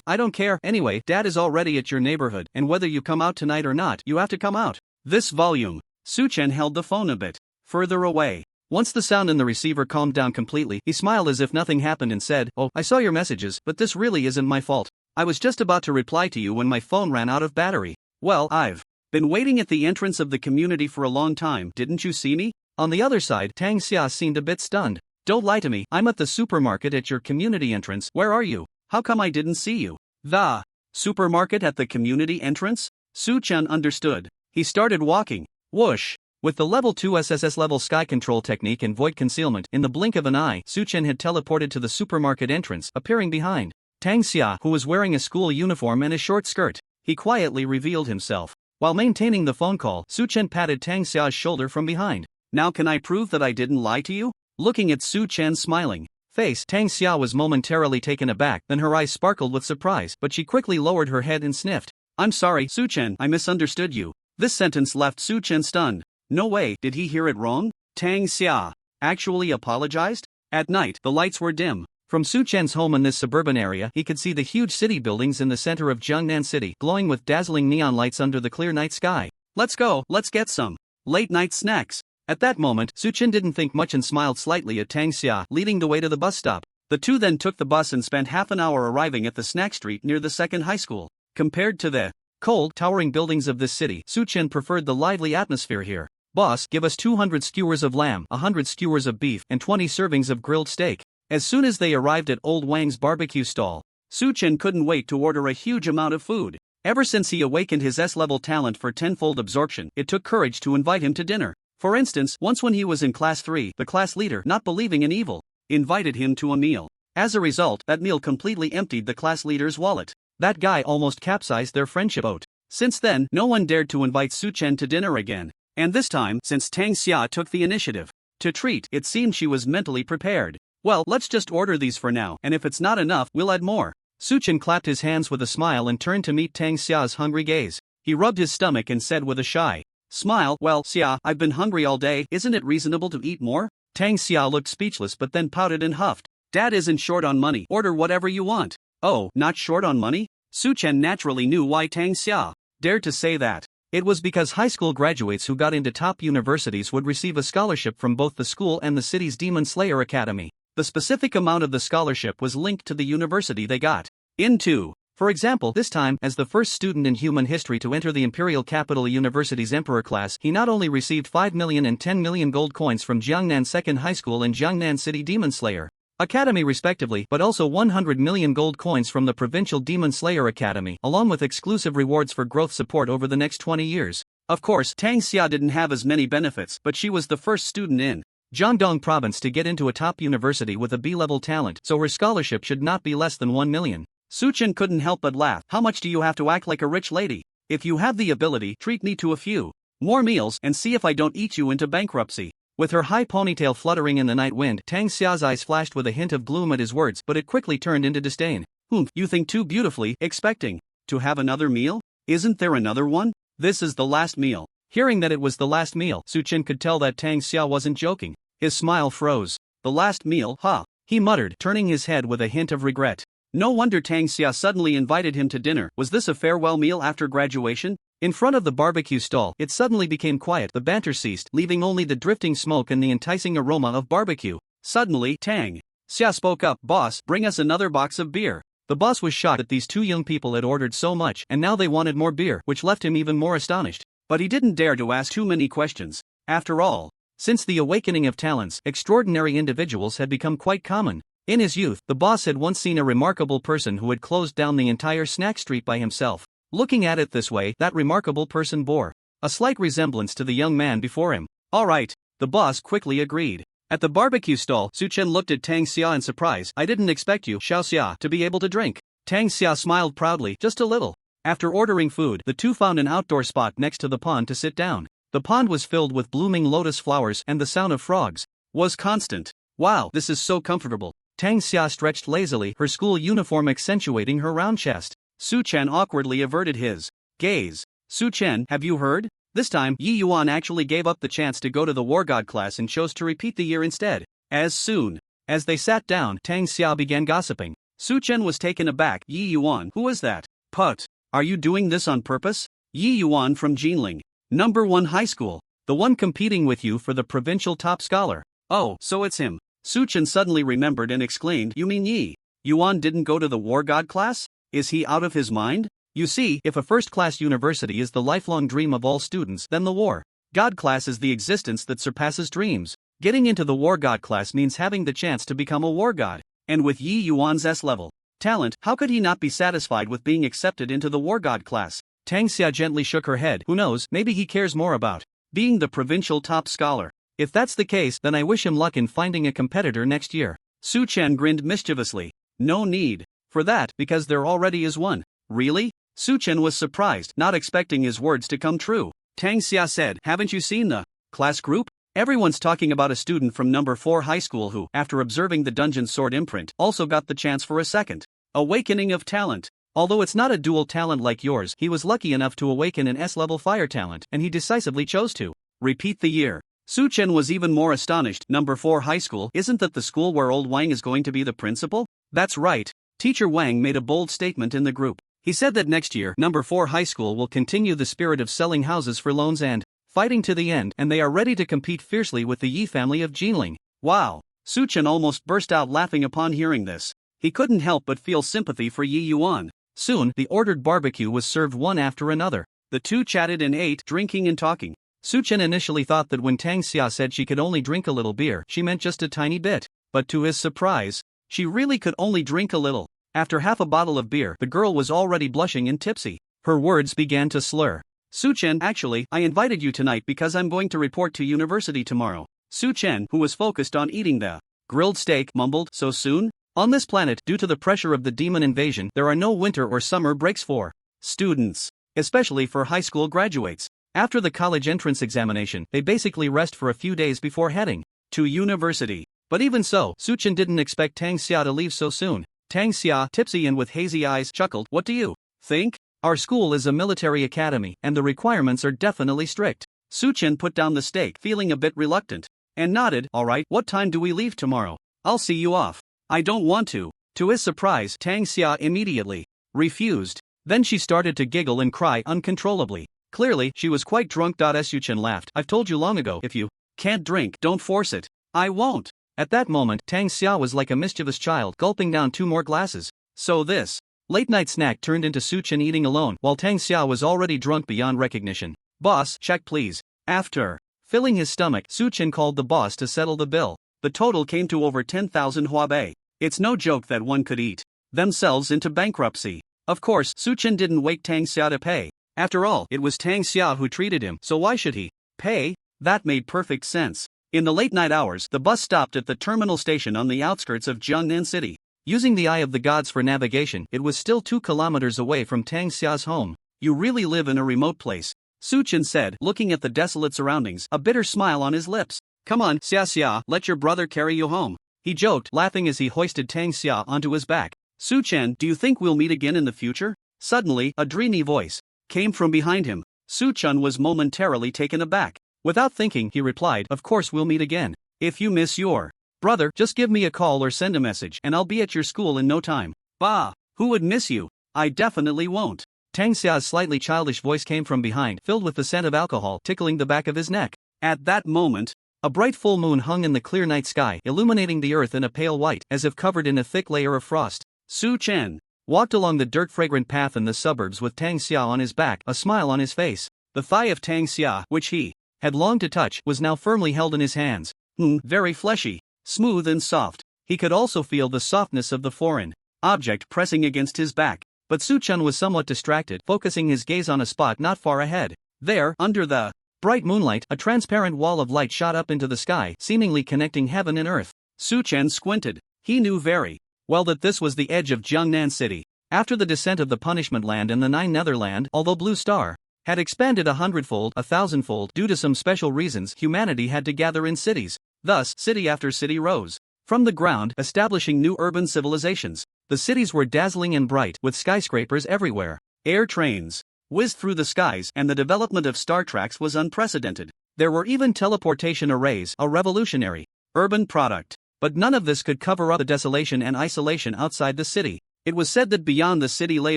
I don't care. Anyway, Dad is already at your neighborhood, and whether you come out tonight or not, you have to come out. This volume. Suchen held the phone a bit further away. Once the sound in the receiver calmed down completely, he smiled as if nothing happened and said, "Oh, I saw your messages, but this really isn't my fault. I was just about to reply to you when my phone ran out of battery. Well, I've been waiting at the entrance of the community for a long time, didn't you see me?" On the other side, Tang Xia seemed a bit stunned. "Don't lie to me, I'm at the supermarket at your community entrance. Where are you? How come I didn't see you?" "The supermarket at the community entrance?" Suchen understood. He started walking. Whoosh! With the level 2 SSS level sky control technique and void concealment, in the blink of an eye, Suchen had teleported to the supermarket entrance, appearing behind Tang Xia, who was wearing a school uniform and a short skirt. He quietly revealed himself. While maintaining the phone call, Suchen patted Tang Xia's shoulder from behind. "Now can I prove that I didn't lie to you?" Looking at Suchen's smiling face, Tang Xia was momentarily taken aback, then her eyes sparkled with surprise, but she quickly lowered her head and sniffed. "I'm sorry, Suchen, I misunderstood you." This sentence left Suchen stunned. No way, did he hear it wrong? Tang Xia actually apologized? At night, the lights were dim. From Suchen's home in this suburban area, he could see the huge city buildings in the center of Jiangnan City, glowing with dazzling neon lights under the clear night sky. "Let's go, let's get some late-night snacks." At that moment, Suchen didn't think much and smiled slightly at Tang Xia, leading the way to the bus stop. The two then took the bus and spent half an hour arriving at the snack street near the second high school. Compared to the cold, towering buildings of this city, Suchen preferred the lively atmosphere here. "Boss, give us 200 skewers of lamb, 100 skewers of beef, and 20 servings of grilled steak." As soon as they arrived at Old Wang's barbecue stall, Suchen couldn't wait to order a huge amount of food. Ever since he awakened his S-level talent for tenfold absorption, it took courage to invite him to dinner. For instance, once when he was in class 3, the class leader, not believing in evil, invited him to a meal. As a result, that meal completely emptied the class leader's wallet. That guy almost capsized their friendship boat. Since then, no one dared to invite Su-chen to dinner again. And this time, since Tang Xia took the initiative to treat, it seemed she was mentally prepared. Well, let's just order these for now, and if it's not enough, we'll add more. Su-chen clapped his hands with a smile and turned to meet Tang Xia's hungry gaze. He rubbed his stomach and said with a shy smile, "Well, Xia, I've been hungry all day, isn't it reasonable to eat more?" Tang Xia looked speechless but then pouted and huffed. "Dad isn't short on money, order whatever you want." "Oh, not short on money?" Su-chen naturally knew why Tang Xia dared to say that. It was because high school graduates who got into top universities would receive a scholarship from both the school and the city's Demon Slayer Academy. The specific amount of the scholarship was linked to the university they got into. For example, this time, as the first student in human history to enter the Imperial Capital University's Emperor class, he not only received 5 million and 10 million gold coins from Jiangnan Second High School and Jiangnan City Demon Slayer Academy respectively, but also 100 million gold coins from the Provincial Demon Slayer Academy, along with exclusive rewards for growth support over the next 20 years. Of course, Tang Xia didn't have as many benefits, but she was the first student in Jiangdong province to get into a top university with a B-level talent, so her scholarship should not be less than 1 million. Su-chen couldn't help but laugh. "How much do you have to act like a rich lady? If you have the ability, treat me to a few more meals and see if I don't eat you into bankruptcy." With her high ponytail fluttering in the night wind, Tang Xia's eyes flashed with a hint of gloom at his words, but it quickly turned into disdain. You think too beautifully, expecting to have another meal? Isn't there another one? This is the last meal." Hearing that it was the last meal, Su-chen could tell that Tang Xia wasn't joking. His smile froze. "The last meal, huh?" he muttered, turning his head with a hint of regret. No wonder Tang Xia suddenly invited him to dinner. Was this a farewell meal after graduation? In front of the barbecue stall, it suddenly became quiet. The banter ceased, leaving only the drifting smoke and the enticing aroma of barbecue. Suddenly, Tang Xia spoke up. "Boss, bring us another box of beer." The boss was shocked that these two young people had ordered so much, and now they wanted more beer, which left him even more astonished. But he didn't dare to ask too many questions. After all, since the awakening of talents, extraordinary individuals had become quite common. In his youth, the boss had once seen a remarkable person who had closed down the entire snack street by himself. Looking at it this way, that remarkable person bore a slight resemblance to the young man before him. "All right," the boss quickly agreed. At the barbecue stall, Su-chen looked at Tang Xia in surprise. "I didn't expect you, Xiao Xia, to be able to drink." Tang Xia smiled proudly, "Just a little." After ordering food, the two found an outdoor spot next to the pond to sit down. The pond was filled with blooming lotus flowers, and the sound of frogs was constant. "Wow, this is so comfortable." Tang Xia stretched lazily, her school uniform accentuating her round chest. Su-chen awkwardly averted his gaze. "Su-chen, have you heard? This time, Yi Yuan actually gave up the chance to go to the War God class and chose to repeat the year instead." As soon as they sat down, Tang Xia began gossiping. Su-chen was taken aback. "Yi Yuan, who is that? Put, are you doing this on purpose?" "Yi Yuan from Jinling number 1 high school. The one competing with you for the provincial top scholar." "Oh, so it's him." Su-chen suddenly remembered and exclaimed, "You mean Yi Yuan didn't go to the War God class? Is he out of his mind?" You see, if a first-class university is the lifelong dream of all students, then the War God class is the existence that surpasses dreams. Getting into the War God class means having the chance to become a War God. And with Yi Yuan's S-level talent, how could he not be satisfied with being accepted into the War God class? Tang Xia gently shook her head. "Who knows, maybe he cares more about being the provincial top scholar. If that's the case, then I wish him luck in finding a competitor next year." Su-chen grinned mischievously. "No need for that, because there already is one." "Really?" Su-chen was surprised, not expecting his words to come true. Tang Xia said, "Haven't you seen the class group? Everyone's talking about a student from number 4 high school who, after observing the Dungeon Sword imprint, also got the chance for a second awakening of talent. Although it's not a dual talent like yours, he was lucky enough to awaken an S-level fire talent, and he decisively chose to repeat the year." Su-chen was even more astonished. "Number 4 high school? Isn't that the school where old Wang is going to be the principal?" "That's right." Teacher Wang made a bold statement in the group. He said that next year, number 4 high school will continue the spirit of selling houses for loans and fighting to the end, and they are ready to compete fiercely with the Yi family of Jinling. Wow! Su-chen almost burst out laughing upon hearing this. He couldn't help but feel sympathy for Yi Yuan. Soon, the ordered barbecue was served one after another. The two chatted and ate, drinking and talking. Su-chen initially thought that when Tang Xia said she could only drink a little beer, she meant just a tiny bit. But to his surprise, she really could only drink a little. After half a bottle of beer, the girl was already blushing and tipsy. Her words began to slur. Su-chen, actually, I invited you tonight because I'm going to report to university tomorrow. Su-chen, who was focused on eating the grilled steak, mumbled, so soon? On this planet, due to the pressure of the demon invasion, there are no winter or summer breaks for students, especially for high school graduates. After the college entrance examination, they basically rest for a few days before heading to university. But even so, Su-chen didn't expect Tang Xia to leave so soon. Tang Xia, tipsy and with hazy eyes, chuckled, what do you think? Our school is a military academy, and the requirements are definitely strict. Su-chen put down the steak, feeling a bit reluctant, and nodded, alright, what time do we leave tomorrow? I'll see you off. I don't want to. To his surprise, Tang Xia immediately refused. Then she started to giggle and cry uncontrollably. Clearly, she was quite drunk. Su-chen laughed. I've told you long ago, if you can't drink, don't force it. I won't. At that moment, Tang Xia was like a mischievous child gulping down 2 more glasses. So this late-night snack turned into Su-chen eating alone while Tang Xia was already drunk beyond recognition. Boss, check please. After filling his stomach, Su-chen called the boss to settle the bill. The total came to over 10,000 huabei. It's no joke that one could eat themselves into bankruptcy. Of course, Su-chen didn't wake Tang Xia to pay. After all, it was Tang Xia who treated him, so why should he pay? That made perfect sense. In the late-night hours, the bus stopped at the terminal station on the outskirts of Jiangnan City. Using the eye of the gods for navigation, it was still 2 kilometers away from Tang Xia's home. You really live in a remote place, Su-chen said, looking at the desolate surroundings, a bitter smile on his lips. Come on, Xia, let your brother carry you home. He joked, laughing as he hoisted Tang Xia onto his back. Su-chen, do you think we'll meet again in the future? Suddenly, a dreamy voice came from behind him. Su-chen was momentarily taken aback. Without thinking, he replied, of course we'll meet again. If you miss your brother, just give me a call or send a message and I'll be at your school in no time. Bah, who would miss you? I definitely won't. Tang Xia's slightly childish voice came from behind, filled with the scent of alcohol, tickling the back of his neck. At that moment, a bright full moon hung in the clear night sky, illuminating the earth in a pale white, as if covered in a thick layer of frost. Su-chen walked along the dirt-fragrant path in the suburbs with Tang Xia on his back, a smile on his face. The thigh of Tang Xia, which he had longed to touch, was now firmly held in his hands. Very fleshy, smooth and soft. He could also feel the softness of the foreign object pressing against his back. But Su-chen was somewhat distracted, focusing his gaze on a spot not far ahead. There, under the bright moonlight, a transparent wall of light shot up into the sky, seemingly connecting heaven and earth. Su-chen squinted. He knew very well that this was the edge of Jiangnan City. After the descent of the Punishment Land and the Nine Netherland, although Blue Star had expanded 100-fold, 1,000-fold, due to some special reasons, humanity had to gather in cities. Thus, city after city rose from the ground, establishing new urban civilizations. The cities were dazzling and bright, with skyscrapers everywhere. Air trains whizzed through the skies, and the development of star tracks was unprecedented. There were even teleportation arrays, a revolutionary urban product. But none of this could cover up the desolation and isolation outside the city. It was said that beyond the city lay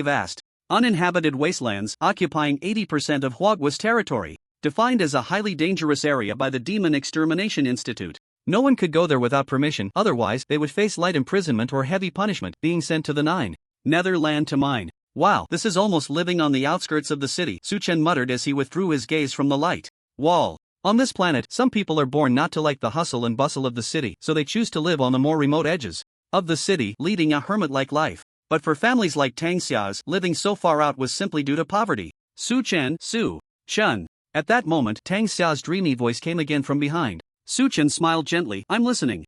vast, uninhabited wastelands, occupying 80% of Huagua's territory, defined as a highly dangerous area by the Demon Extermination Institute. No one could go there without permission, otherwise they would face light imprisonment or heavy punishment, being sent to the Nine Netherland to mine. Wow, this is almost living on the outskirts of the city, Su-chen muttered as he withdrew his gaze from the light wall. On this planet, some people are born not to like the hustle and bustle of the city, so they choose to live on the more remote edges of the city, leading a hermit-like life. But for families like Tang Xia's, living so far out was simply due to poverty. Su-chen. At that moment, Tang Xia's dreamy voice came again from behind. Su-chen smiled gently. I'm listening.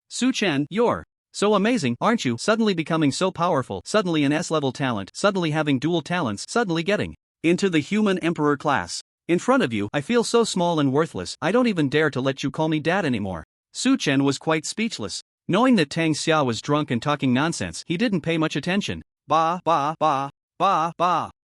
Su-chen, you're so amazing, aren't you? Suddenly becoming so powerful, suddenly an S-level talent, suddenly having dual talents, suddenly getting into the human emperor class. In front of you, I feel so small and worthless, I don't even dare to let you call me dad anymore. Su-chen was quite speechless. Knowing that Tang Xia was drunk and talking nonsense, he didn't pay much attention. Bah.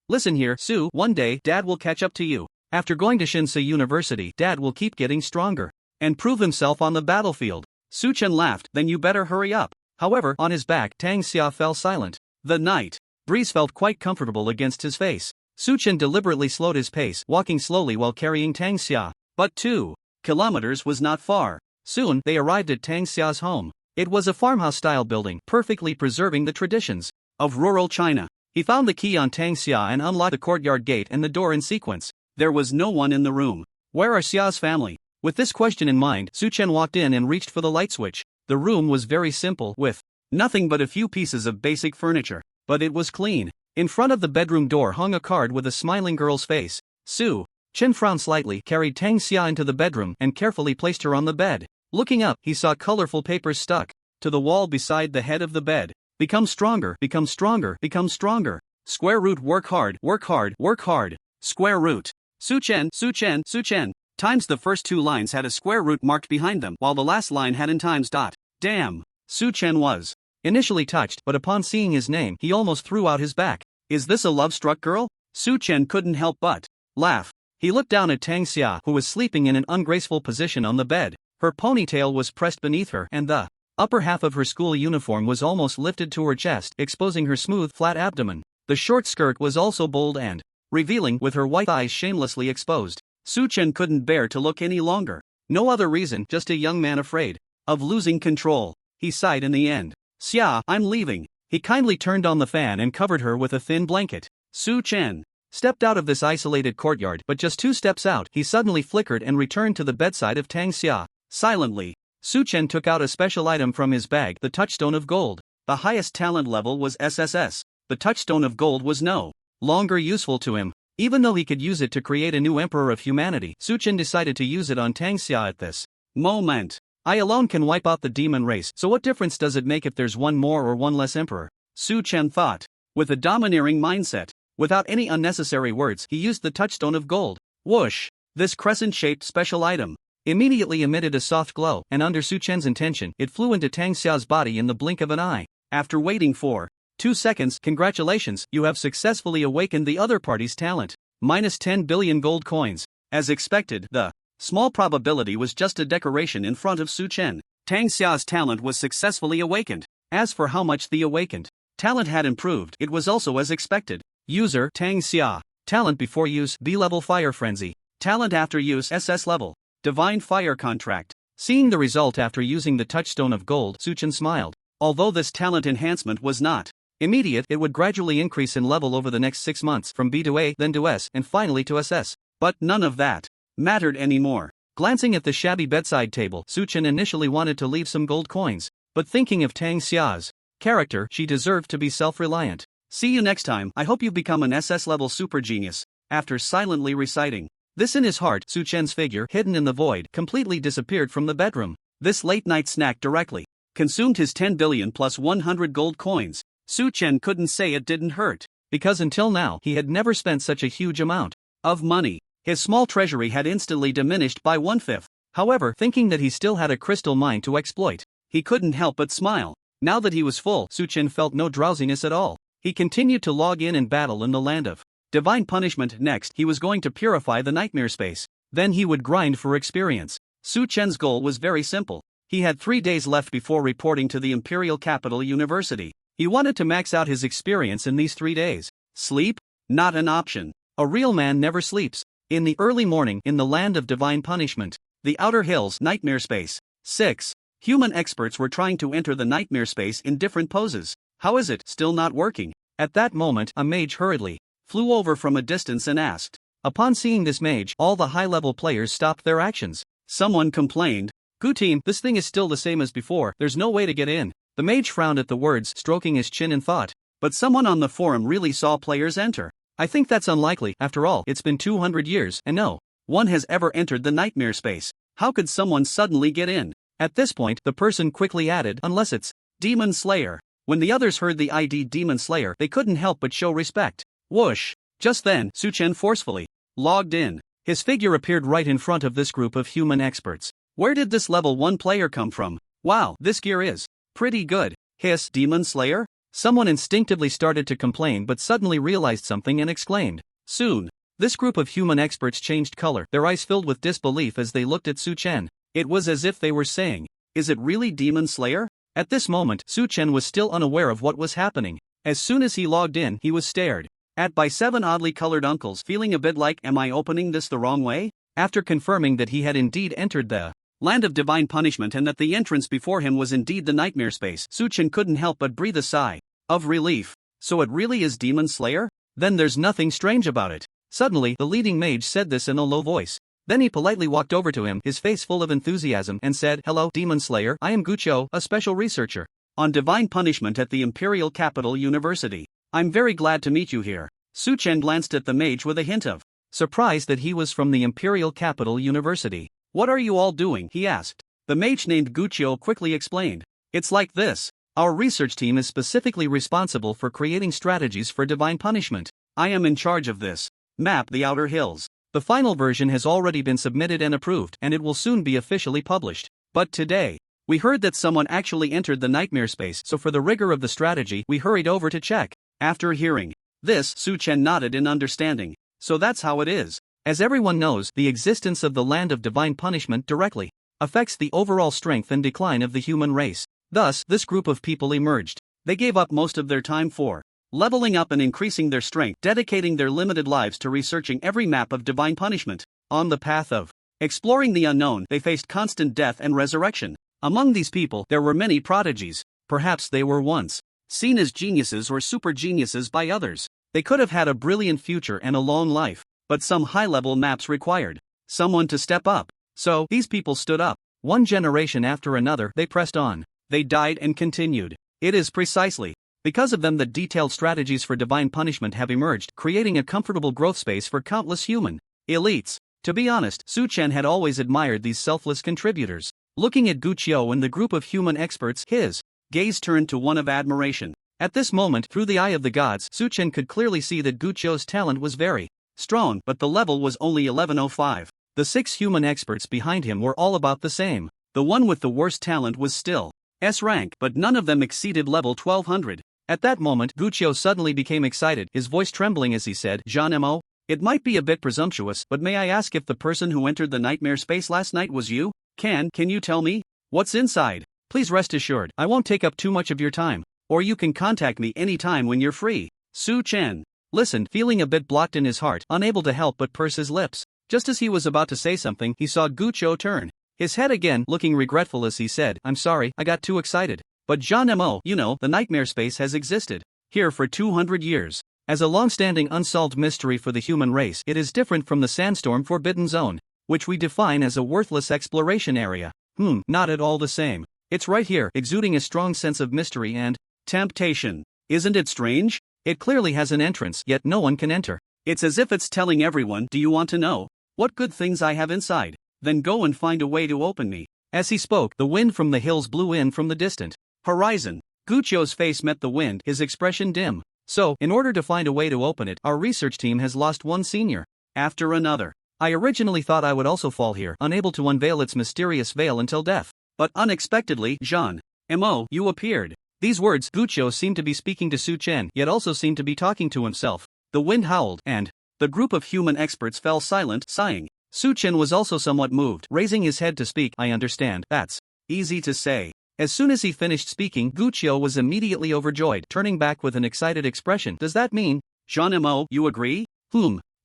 Listen here, Su, one day, Dad will catch up to you. After going to Shinsei University, Dad will keep getting stronger and prove himself on the battlefield. Su-chen laughed, then you better hurry up. However, on his back, Tang Xia fell silent. The night breeze felt quite comfortable against his face. Su-chen deliberately slowed his pace, walking slowly while carrying Tang Xia. But 2 kilometers was not far. Soon, they arrived at Tang Xia's home. It was a farmhouse-style building, perfectly preserving the traditions of rural China. He found the key on Tang Xia and unlocked the courtyard gate and the door in sequence. There was no one in the room. Where are Xia's family? With this question in mind, Su-chen walked in and reached for the light switch. The room was very simple, with nothing but a few pieces of basic furniture. But it was clean. In front of the bedroom door hung a card with a smiling girl's face. Su Chen frowned slightly, carried Tang Xia into the bedroom, and carefully placed her on the bed. Looking up, he saw colorful papers stuck to the wall beside the head of the bed. Become stronger, become stronger, become stronger. Square root, work hard, work hard, work hard. Square root. Su Chen, Su Chen, Su Chen. Times the first two lines had a square root marked behind them, while the last line had in times dot. Damn. Su Chen was initially touched, but upon seeing his name, he almost threw out his back. Is this a love-struck girl? Su Chen couldn't help but laugh. He looked down at Tang Xia, who was sleeping in an ungraceful position on the bed. Her ponytail was pressed beneath her, and the upper half of her school uniform was almost lifted to her chest, exposing her smooth, flat abdomen. The short skirt was also bold and revealing, with her white eyes shamelessly exposed. Su Chen couldn't bear to look any longer. No other reason, just a young man afraid of losing control. He sighed in the end. Xia, I'm leaving. He kindly turned on the fan and covered her with a thin blanket. Su Chen stepped out of this isolated courtyard, but just 2 steps out, he suddenly flickered and returned to the bedside of Tang Xia. Silently, Su Chen took out a special item from his bag, the touchstone of gold. The highest talent level was SSS. The touchstone of gold was no longer useful to him. Even though he could use it to create a new emperor of humanity, Su Chen decided to use it on Tang Xia at this moment. I alone can wipe out the demon race, so what difference does it make if there's one more or one less emperor? Su Chen thought. With a domineering mindset. Without any unnecessary words, he used the touchstone of gold. Whoosh! This crescent-shaped special item immediately emitted a soft glow, and under Su Chen's intention, it flew into Tang Xia's body in the blink of an eye. After waiting for 2 seconds, congratulations, you have successfully awakened the other party's talent. Minus 10 billion gold coins. As expected, the small probability was just a decoration in front of Su Chen. Tang Xia's talent was successfully awakened. As for how much the awakened talent had improved, it was also as expected. User Tang Xia. Talent before use B-level Fire Frenzy. Talent after use SS level Divine Fire Contract. Seeing the result after using the touchstone of gold, Su Chen smiled. Although this talent enhancement was not immediate, it would gradually increase in level over the next 6 months, from B to A, then to S, and finally to SS. But none of that mattered anymore. Glancing at the shabby bedside table, Su Chen initially wanted to leave some gold coins, but thinking of Tang Xia's character, she deserved to be self-reliant. See you next time. I hope you've become an SS level super genius. After silently reciting this in his heart, Su Chen's figure, hidden in the void, completely disappeared from the bedroom. This late-night snack directly consumed his 10 billion plus 100 gold coins. Su Chen couldn't say it didn't hurt, because until now he had never spent such a huge amount of money. His small treasury had instantly diminished by 1/5. However, thinking that he still had a crystal mine to exploit, he couldn't help but smile. Now that he was full, Su Chen felt no drowsiness at all. He continued to log in and battle in the land of divine punishment. Next, he was going to purify the nightmare space. Then he would grind for experience. Su Chen's goal was very simple. He had 3 days left before reporting to the Imperial Capital University. He wanted to max out his experience in these 3 days. Sleep? Not an option. A real man never sleeps. In the early morning, in the land of divine punishment, the Outer Hills nightmare space. 6. Human experts were trying to enter the nightmare space in different poses. How is it still not working? At that moment, a mage hurriedly flew over from a distance and asked. Upon seeing this mage, all the high-level players stopped their actions. Someone complained. Good team, this thing is still the same as before, there's no way to get in. The mage frowned at the words, stroking his chin in thought. But someone on the forum really saw players enter. I think that's unlikely. After all, it's been 200 years, and no one has ever entered the nightmare space. How could someone suddenly get in? At this point, the person quickly added, unless it's Demon Slayer. When the others heard the ID Demon Slayer, they couldn't help but show respect. Whoosh! Just then, Su Chen forcefully logged in. His figure appeared right in front of this group of human experts. Where did this level 1 player come from? Wow, this gear is pretty good. Hiss, Demon Slayer? Someone instinctively started to complain but suddenly realized something and exclaimed. Soon, this group of human experts changed color, their eyes filled with disbelief as they looked at Su Chen. It was as if they were saying, is it really Demon Slayer? At this moment, Su Chen was still unaware of what was happening. As soon as he logged in, he was stared at by 7 oddly colored uncles, feeling a bit like, am I opening this the wrong way? After confirming that he had indeed entered the land of divine punishment and that the entrance before him was indeed the nightmare space, Su Chen couldn't help but breathe a sigh of relief. So it really is Demon Slayer? Then there's nothing strange about it. Suddenly, the leading mage said this in a low voice. Then he politely walked over to him, his face full of enthusiasm, and said, hello, Demon Slayer, I am Gucho, a special researcher on divine punishment at the Imperial Capital University. I'm very glad to meet you here. Su-chen glanced at the mage with a hint of surprise that he was from the Imperial Capital University. What are you all doing? He asked. The mage named Guchio quickly explained. It's like this. Our research team is specifically responsible for creating strategies for divine punishment. I am in charge of this. Map the Outer Hills. The final version has already been submitted and approved, and it will soon be officially published. But today, we heard that someone actually entered the nightmare space, so for the rigor of the strategy, we hurried over to check. After hearing this, Su-chen nodded in understanding. So that's how it is. As everyone knows, the existence of the land of divine punishment directly affects the overall strength and decline of the human race. Thus, this group of people emerged. They gave up most of their time for leveling up and increasing their strength, dedicating their limited lives to researching every map of divine punishment. On the path of exploring the unknown, they faced constant death and resurrection. Among these people, there were many prodigies. Perhaps they were once seen as geniuses or super geniuses by others. They could have had a brilliant future and a long life, but some high-level maps required someone to step up. So, these people stood up. One generation after another, they pressed on. They died and continued. It is precisely because of them that detailed strategies for divine punishment have emerged, creating a comfortable growth space for countless human elites. To be honest, Su-chen had always admired these selfless contributors. Looking at Guchio and the group of human experts, his gaze turned to one of admiration. At this moment, through the eye of the gods, Su-chen could clearly see that Guchio's talent was very strong, but the level was only 1105. The 6 human experts behind him were all about the same. The one with the worst talent was still S rank, but none of them exceeded level 1200. At that moment, Guchio suddenly became excited, his voice trembling as he said, Jean-Mo, it might be a bit presumptuous, but may I ask if the person who entered the nightmare space last night was you? Can you tell me what's inside? Please rest assured, I won't take up too much of your time, or you can contact me anytime when you're free. Su-chen listened, feeling a bit blocked in his heart, unable to help but purse his lips. Just as he was about to say something, he saw Guchio turn his head again, looking regretful as he said, I'm sorry, I got too excited. But Jean-Mo, you know, the nightmare space has existed here for 200 years. As a long-standing unsolved mystery for the human race, it is different from the Sandstorm Forbidden Zone, which we define as a worthless exploration area. Not at all the same. It's right here, exuding a strong sense of mystery and temptation. Isn't it strange? It clearly has an entrance, yet no one can enter. It's as if it's telling everyone, do you want to know what good things I have inside? Then go and find a way to open me. As he spoke, the wind from the hills blew in from the distant horizon. Guchio's face met the wind, his expression dim. So, in order to find a way to open it, our research team has lost one senior after another. I originally thought I would also fall here, unable to unveil its mysterious veil until death. But unexpectedly, Jean-Mo, you appeared. These words, Guchio seemed to be speaking to Su-chen, yet also seemed to be talking to himself. The wind howled, and the group of human experts fell silent, sighing. Su-chen was also somewhat moved, raising his head to speak. I understand. That's easy to say. As soon as he finished speaking, Guchio was immediately overjoyed, turning back with an excited expression. Does that mean, Jean-Mo, you agree?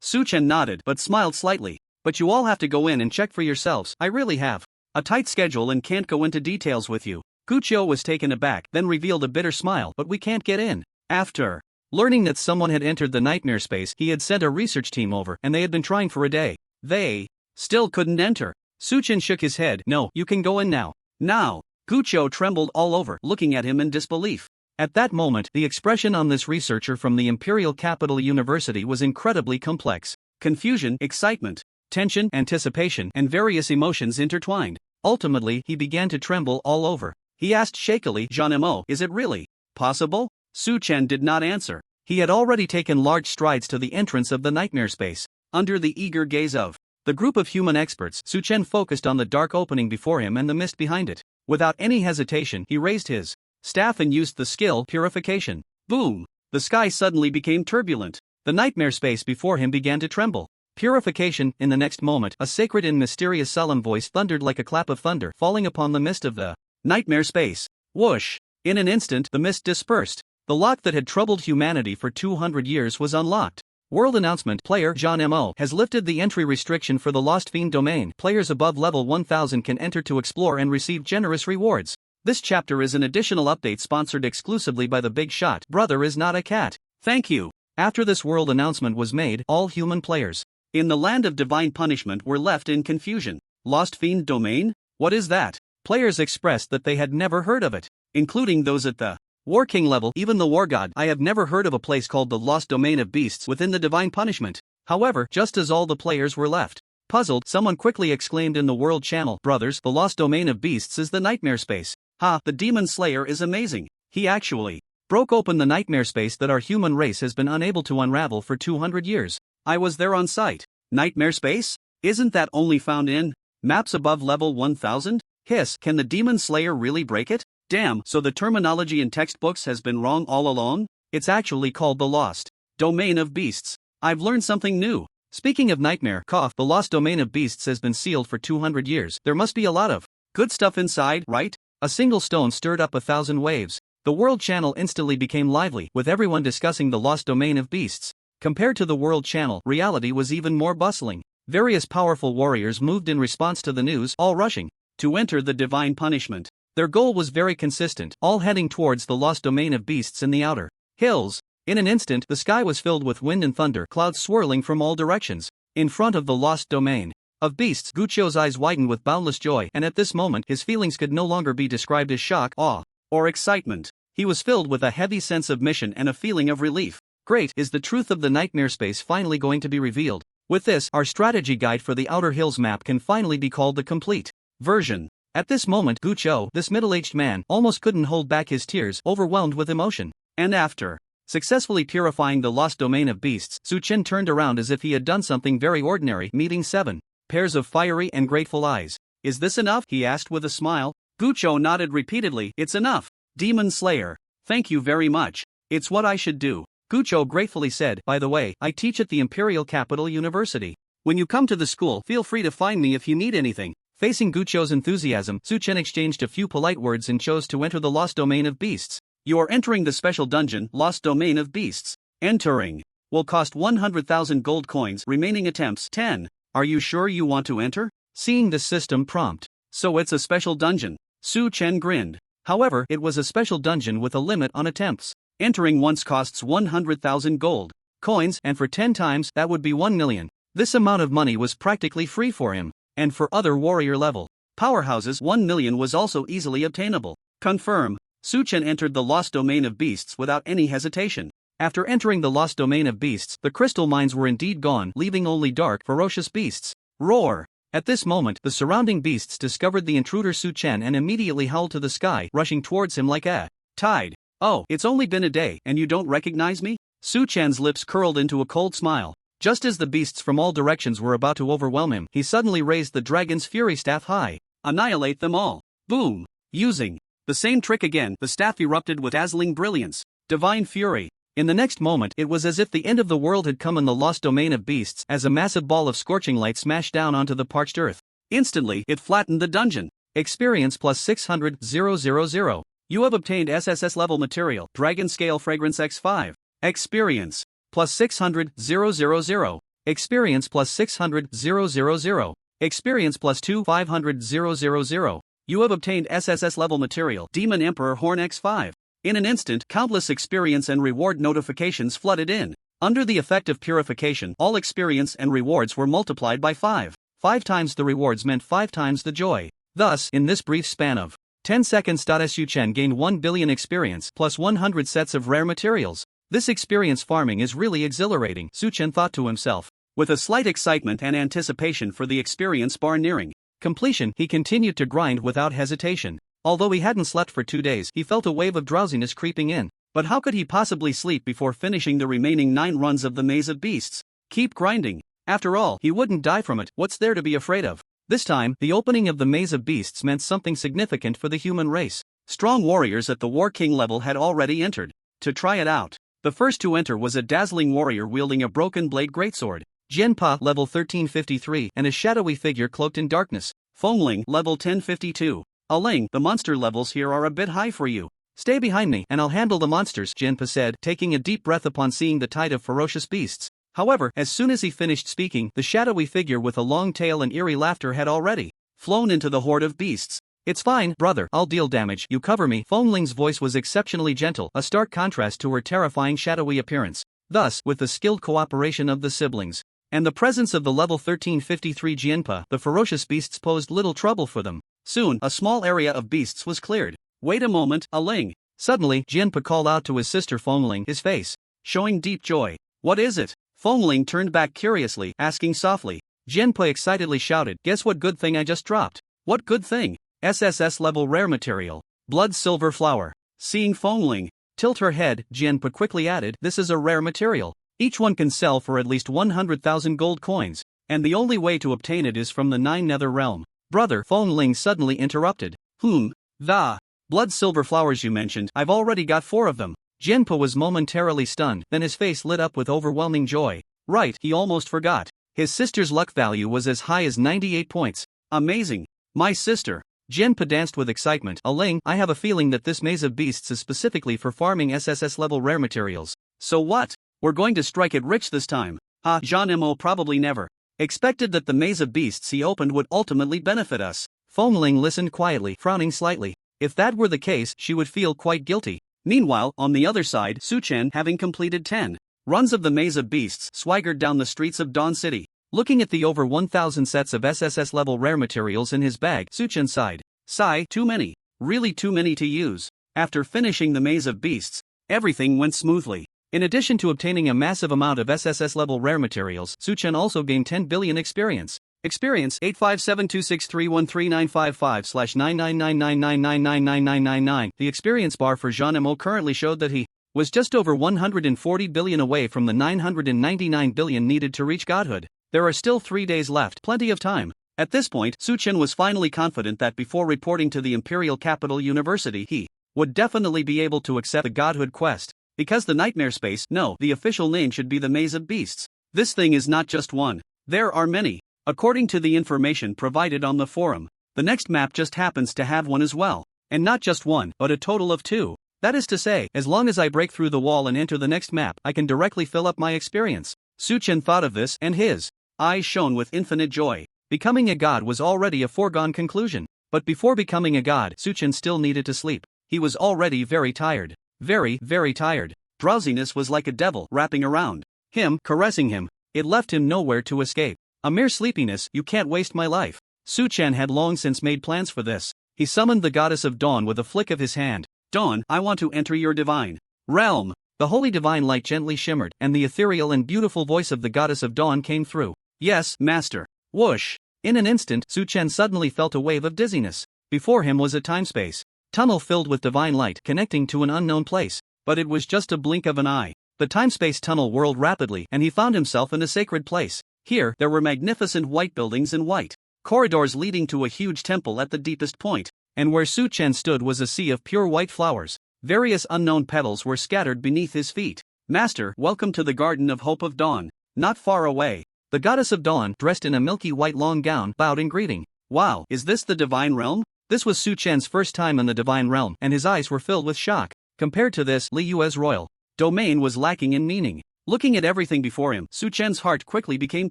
Su-chen nodded, but smiled slightly. But you all have to go in and check for yourselves. I really have a tight schedule and can't go into details with you. Guchio was taken aback, then revealed a bitter smile. But we can't get in. After learning that someone had entered the nightmare space, he had sent a research team over, and they had been trying for a day. They still couldn't enter. Su-chen shook his head. No, you can go in now. Now. Guchio trembled all over, looking at him in disbelief. At that moment, the expression on this researcher from the Imperial Capital University was incredibly complex. Confusion, excitement, tension, anticipation, and various emotions intertwined. Ultimately, he began to tremble all over. He asked shakily, Jean-Mo, is it really possible? Su-chen did not answer. He had already taken large strides to the entrance of the nightmare space. Under the eager gaze of the group of human experts, Su-chen focused on the dark opening before him and the mist behind it. Without any hesitation, he raised his staff and used the skill Purification. Boom! The sky suddenly became turbulent. The nightmare space before him began to tremble. Purification. In the next moment, a sacred and mysterious solemn voice thundered like a clap of thunder, falling upon the mist of the nightmare space. Whoosh! In an instant, the mist dispersed. The lock that had troubled humanity for 200 years was unlocked. World announcement. Player Jean-Mo has lifted the entry restriction for the Lost Fiend domain. Players above level 1000 can enter to explore and receive generous rewards. This chapter is an additional update sponsored exclusively by the Big Shot. Brother is not a cat. Thank you. After this world announcement was made, all human players in the land of divine punishment were left in confusion. Lost Fiend domain? What is that? Players expressed that they had never heard of it, including those at the War King level, even the War God. I have never heard of a place called the Lost Domain of Beasts within the Divine Punishment. However, just as all the players were left puzzled, someone quickly exclaimed in the World Channel, "Brothers, the Lost Domain of Beasts is the Nightmare Space. Ha, the Demon Slayer is amazing. He actually broke open the nightmare space that our human race has been unable to unravel for 200 years. I was there on site. Nightmare space? Isn't that only found in maps above level 1000? Hiss, can the Demon Slayer really break it? Damn, so the terminology in textbooks has been wrong all along? It's actually called the Lost Domain of Beasts. I've learned something new. Speaking of nightmare, cough, the Lost Domain of Beasts has been sealed for 200 years. There must be a lot of good stuff inside, right? A single stone stirred up 1,000 waves. The World Channel instantly became lively, with everyone discussing the Lost Domain of Beasts. Compared to the World Channel, reality was even more bustling. Various powerful warriors moved in response to the news, all rushing to enter the Divine Punishment. Their goal was very consistent, all heading towards the Lost Domain of Beasts in the outer hills. In an instant, the sky was filled with wind and thunder, clouds swirling from all directions. In front of the Lost Domain of Beasts, Gucho's eyes widened with boundless joy, and at this moment his feelings could no longer be described as shock, awe, or excitement. He was filled with a heavy sense of mission and a feeling of relief. Great, is the truth of the nightmare space finally going to be revealed? With this, our strategy guide for the Outer Hills map can finally be called the complete version. At this moment, Gucho, this middle-aged man, almost couldn't hold back his tears, overwhelmed with emotion. And after successfully purifying the Lost Domain of Beasts, Su-Chen turned around as if he had done something very ordinary, meeting 7 pairs of fiery and grateful eyes. Is this enough? He asked with a smile. Gucho nodded repeatedly. It's enough, Demon Slayer. Thank you very much. It's what I should do. Gucho gratefully said, by the way, I teach at the Imperial Capital University. When you come to the school, feel free to find me if you need anything. Facing Gucho's enthusiasm, Su-Chen exchanged a few polite words and chose to enter the Lost Domain of Beasts. You are entering the special dungeon, Lost Domain of Beasts. Entering will cost 100,000 gold coins, remaining attempts 10. Are you sure you want to enter? Seeing the system prompt. So it's a special dungeon. Su-Chen grinned. However, it was a special dungeon with a limit on attempts. Entering once costs 100,000 gold coins, and for 10 times, that would be 1 million. This amount of money was practically free for him. And for other warrior level powerhouses, 1 million was also easily obtainable. Confirm. Su-Chen entered the Lost Domain of Beasts without any hesitation. After entering the Lost Domain of Beasts, the crystal mines were indeed gone, leaving only dark, ferocious beasts. Roar! At this moment, the surrounding beasts discovered the intruder Su-Chen and immediately howled to the sky, rushing towards him like a tide. Oh, it's only been a day, and you don't recognize me? Su-Chen's lips curled into a cold smile. Just as the beasts from all directions were about to overwhelm him, he suddenly raised the dragon's fury staff high. Annihilate them all. Boom! Using the same trick again, the staff erupted with dazzling brilliance. Divine fury. In the next moment, it was as if the end of the world had come in the Lost Domain of Beasts as a massive ball of scorching light smashed down onto the parched earth. Instantly, it flattened the dungeon. Experience plus 600,000. You have obtained SSS level material, Dragon Scale Fragrance X5. Experience plus 600,000. Experience plus 600,000. Experience plus 500,000. You have obtained SSS level material, Demon Emperor Horn X5. In an instant, countless experience and reward notifications flooded in. Under the effect of purification, all experience and rewards were multiplied by 5. 5 times the rewards meant 5 times the joy. Thus, in this brief span of 10 seconds, Su-Chen gained 1 billion experience plus 100 sets of rare materials. This experience farming is really exhilarating, Su-Chen thought to himself. With a slight excitement and anticipation for the experience bar nearing completion, he continued to grind without hesitation. Although he hadn't slept for 2 days, he felt a wave of drowsiness creeping in. But how could he possibly sleep before finishing the remaining 9 runs of the Maze of Beasts? Keep grinding. After all, he wouldn't die from it. What's there to be afraid of? This time, the opening of the Maze of Beasts meant something significant for the human race. Strong warriors at the War King level had already entered to try it out. The first to enter was a dazzling warrior wielding a broken blade greatsword. Jianpa, level 1353, and a shadowy figure cloaked in darkness. Fengling, level 1052. Aling, the monster levels here are a bit high for you. Stay behind me, and I'll handle the monsters, Jianpa said, taking a deep breath upon seeing the tide of ferocious beasts. However, as soon as he finished speaking, the shadowy figure with a long tail and eerie laughter had already flown into the horde of beasts. It's fine, brother, I'll deal damage, you cover me. Fengling's voice was exceptionally gentle, a stark contrast to her terrifying shadowy appearance. Thus, with the skilled cooperation of the siblings and the presence of the level 1353 Jianpa, the ferocious beasts posed little trouble for them. Soon, a small area of beasts was cleared. Wait a moment, Aling. Suddenly, Jianpa called out to his sister Fengling, his face showing deep joy. What is it? Fengling turned back curiously, asking softly. Jianpa excitedly shouted, guess what good thing I just dropped? What good thing? SSS level rare material. Blood silver flower. Seeing Fengling tilt her head, Jianpa quickly added, this is a rare material. Each one can sell for at least 100,000 gold coins, and the only way to obtain it is from the 9 nether realm. Brother, Fengling suddenly interrupted. The blood silver flowers you mentioned, I've already got 4 of them. Jianpa was momentarily stunned, then his face lit up with overwhelming joy. Right, he almost forgot. His sister's luck value was as high as 98 points. Amazing. My sister. Jianpa danced with excitement. Aling, I have a feeling that this maze of beasts is specifically for farming SSS level rare materials. So what? We're going to strike it rich this time. Jean-Mo probably never expected that the maze of beasts he opened would ultimately benefit us. Fengling listened quietly, frowning slightly. If that were the case, she would feel quite guilty. Meanwhile, on the other side, Su Chen, having completed 10 runs of the maze of beasts, swaggered down the streets of Dawn City. Looking at the over 1,000 sets of SSS level rare materials in his bag, Su Chen sighed. Sigh, too many. Really too many to use. After finishing the maze of beasts, everything went smoothly. In addition to obtaining a massive amount of SSS level rare materials, Su Chen also gained 10 billion experience. Experience 85726313955/99999999999. The experience bar for Jean-Mo currently showed that he was just over 140 billion away from the 999 billion needed to reach godhood. There are still 3 days left, plenty of time. At this point, Su Chen was finally confident that before reporting to the Imperial Capital University he would definitely be able to accept the godhood quest. Because the nightmare space, no, the official name should be the Maze of Beasts. This thing is not just one. There are many. According to the information provided on the forum, the next map just happens to have one as well. And not just one, but a total of 2. That is to say, as long as I break through the wall and enter the next map, I can directly fill up my experience. Su Chen thought of this, and his eyes shone with infinite joy. Becoming a god was already a foregone conclusion. But before becoming a god, Su Chen still needed to sleep. He was already very tired. Very, very tired. Drowsiness was like a devil wrapping around him, caressing him. It left him nowhere to escape. A mere sleepiness, you can't waste my life. Su Chen had long since made plans for this. He summoned the goddess of dawn with a flick of his hand. Dawn, I want to enter your divine realm. The holy divine light gently shimmered, and the ethereal and beautiful voice of the goddess of dawn came through. Yes, master. Whoosh. In an instant, Su Chen suddenly felt a wave of dizziness. Before him was a time-space tunnel filled with divine light connecting to an unknown place. But it was just a blink of an eye. The time-space tunnel whirled rapidly, and he found himself in a sacred place. Here, there were magnificent white buildings and white corridors leading to a huge temple at the deepest point. And where Su Chen stood was a sea of pure white flowers. Various unknown petals were scattered beneath his feet. Master, welcome to the Garden of Hope of Dawn. Not far away. The goddess of dawn, dressed in a milky white long gown, bowed in greeting. Wow, is this the divine realm? This was Su Chen's first time in the divine realm, and his eyes were filled with shock. Compared to this, Li Yue's royal domain was lacking in meaning. Looking at everything before him, Su Chen's heart quickly became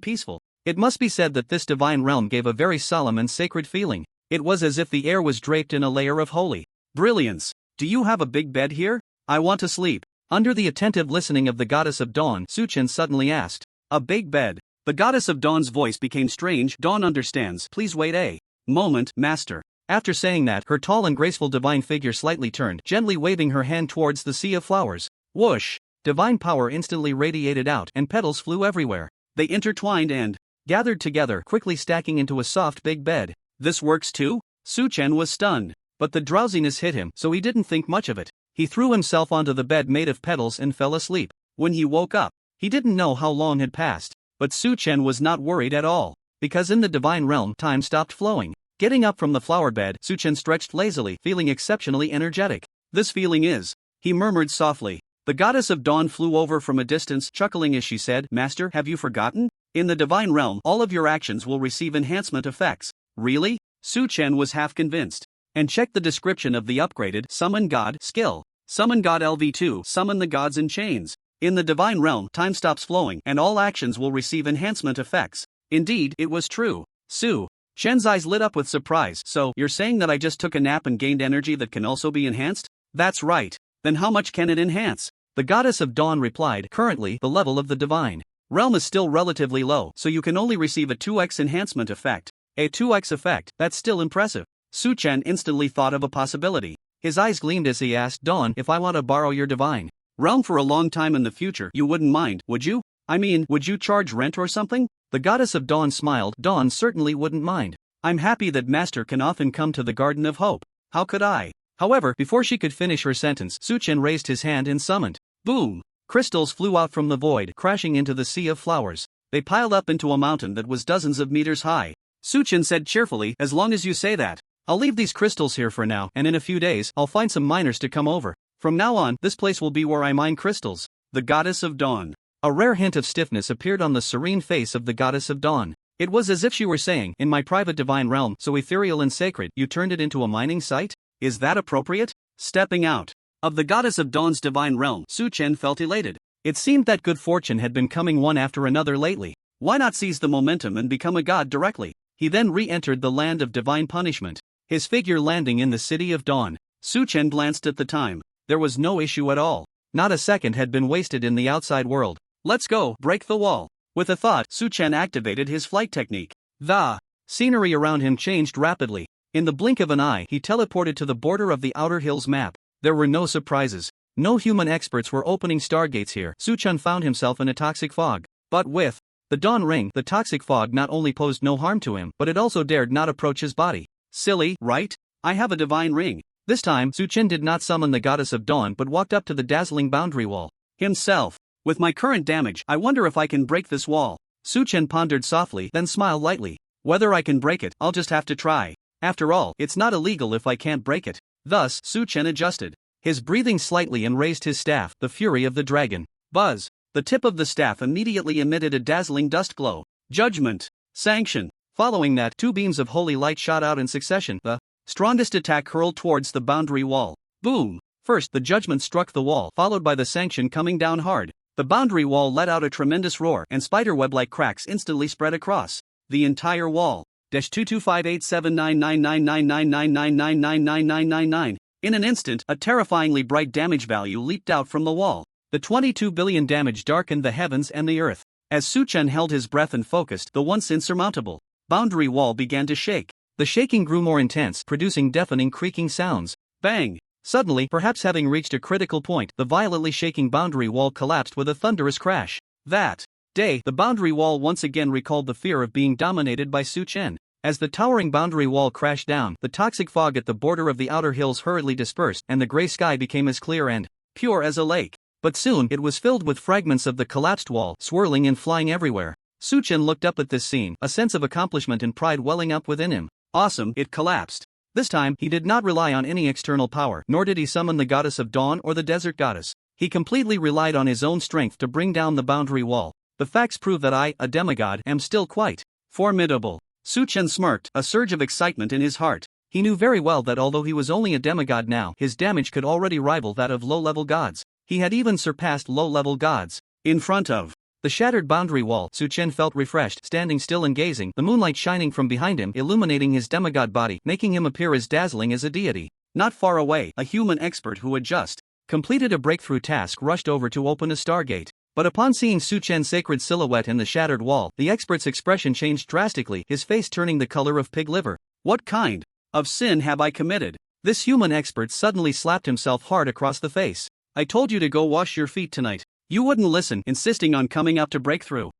peaceful. It must be said that this divine realm gave a very solemn and sacred feeling. It was as if the air was draped in a layer of holy brilliance. Do you have a big bed here? I want to sleep. Under the attentive listening of the goddess of dawn, Su Chen suddenly asked. A big bed. The goddess of dawn's voice became strange. Dawn understands. Please wait a moment, master. After saying that, her tall and graceful divine figure slightly turned, gently waving her hand towards the sea of flowers. Whoosh! Divine power instantly radiated out, and petals flew everywhere. They intertwined and gathered together, quickly stacking into a soft big bed. This works too? Su Chen was stunned. But the drowsiness hit him, so he didn't think much of it. He threw himself onto the bed made of petals and fell asleep. When he woke up, he didn't know how long had passed. But Su Chen was not worried at all. Because in the divine realm, time stopped flowing. Getting up from the flower bed, Su Chen stretched lazily, feeling exceptionally energetic. This feeling is, he murmured softly. The goddess of dawn flew over from a distance, chuckling as she said, Master, have you forgotten? In the divine realm, all of your actions will receive enhancement effects. Really? Su Chen was half convinced. And checked the description of the upgraded Summon God skill. Summon God LV2, summon the gods in chains. In the divine realm, time stops flowing, and all actions will receive enhancement effects. Indeed, it was true. Su Chen's eyes lit up with surprise. So, you're saying that I just took a nap and gained energy that can also be enhanced? That's right. Then how much can it enhance? The goddess of dawn replied, currently, the level of the divine realm is still relatively low, so you can only receive a 2x enhancement effect. A 2x effect, that's still impressive. Su Chen instantly thought of a possibility. His eyes gleamed as he asked Dawn, if I want to borrow your divine realm for a long time in the future, you wouldn't mind, would you? I mean, would you charge rent or something? The goddess of Dawn smiled. Dawn certainly wouldn't mind. I'm happy that Master can often come to the Garden of Hope. How could I? However, before she could finish her sentence, Suchen raised his hand and summoned. Boom! Crystals flew out from the void, crashing into the sea of flowers. They piled up into a mountain that was dozens of meters high. Suchen said cheerfully, as long as you say that. I'll leave these crystals here for now, and in a few days, I'll find some miners to come over. From now on, this place will be where I mine crystals. The Goddess of Dawn. A rare hint of stiffness appeared on the serene face of the Goddess of Dawn. It was as if she were saying, in my private divine realm, so ethereal and sacred, you turned it into a mining site? Is that appropriate? Stepping out of the Goddess of Dawn's divine realm, Suchen felt elated. It seemed that good fortune had been coming one after another lately. Why not seize the momentum and become a god directly? He then re-entered the land of divine punishment, his figure landing in the city of Dawn. Suchen glanced at the time. There was no issue at all. Not a second had been wasted in the outside world. Let's go, break the wall. With a thought, Suchen activated his flight technique. The scenery around him changed rapidly. In the blink of an eye, he teleported to the border of the Outer Hills map. There were no surprises. No human experts were opening stargates here. Suchen found himself in a toxic fog. But with the Dawn Ring, the toxic fog not only posed no harm to him, but it also dared not approach his body. Silly, right? I have a divine ring. This time, Suchen did not summon the Goddess of Dawn but walked up to the dazzling boundary wall himself. With my current damage, I wonder if I can break this wall. Suchen pondered softly, then smiled lightly. Whether I can break it, I'll just have to try. After all, it's not illegal if I can't break it. Thus, Suchen adjusted his breathing slightly and raised his staff, the Fury of the Dragon. Buzz! The tip of the staff immediately emitted a dazzling dust glow. Judgment. Sanction. Following that, two beams of holy light shot out in succession. The strongest attack hurled towards the boundary wall. Boom! First, the judgment struck the wall, followed by the sanction coming down hard. The boundary wall let out a tremendous roar, and spiderweb-like cracks instantly spread across the entire wall. -2258799999999999999. In an instant, a terrifyingly bright damage value leaped out from the wall. The 22 billion damage darkened the heavens and the earth. As Suchen held his breath and focused, the once insurmountable boundary wall began to shake. The shaking grew more intense, producing deafening creaking sounds. Bang! Suddenly, perhaps having reached a critical point, the violently shaking boundary wall collapsed with a thunderous crash. That day, the boundary wall once again recalled the fear of being dominated by Suchen. As the towering boundary wall crashed down, the toxic fog at the border of the outer hills hurriedly dispersed, and the gray sky became as clear and pure as a lake. But soon, it was filled with fragments of the collapsed wall, swirling and flying everywhere. Suchen looked up at this scene, a sense of accomplishment and pride welling up within him. Awesome, it collapsed. This time, he did not rely on any external power, nor did he summon the Goddess of Dawn or the Desert Goddess. He completely relied on his own strength to bring down the boundary wall. The facts prove that I, a demigod, am still quite formidable. Suchen smirked, a surge of excitement in his heart. He knew very well that although he was only a demigod now, his damage could already rival that of low-level gods. He had even surpassed low-level gods. In front of the shattered boundary wall, Suchen felt refreshed, standing still and gazing, the moonlight shining from behind him, illuminating his demigod body, making him appear as dazzling as a deity. Not far away, a human expert who had just completed a breakthrough task rushed over to open a stargate. But upon seeing Suchen's sacred silhouette in the shattered wall, the expert's expression changed drastically, his face turning the color of pig liver. What kind of sin have I committed? This human expert suddenly slapped himself hard across the face. I told you to go wash your feet tonight. You wouldn't listen, insisting on coming up to breakthrough.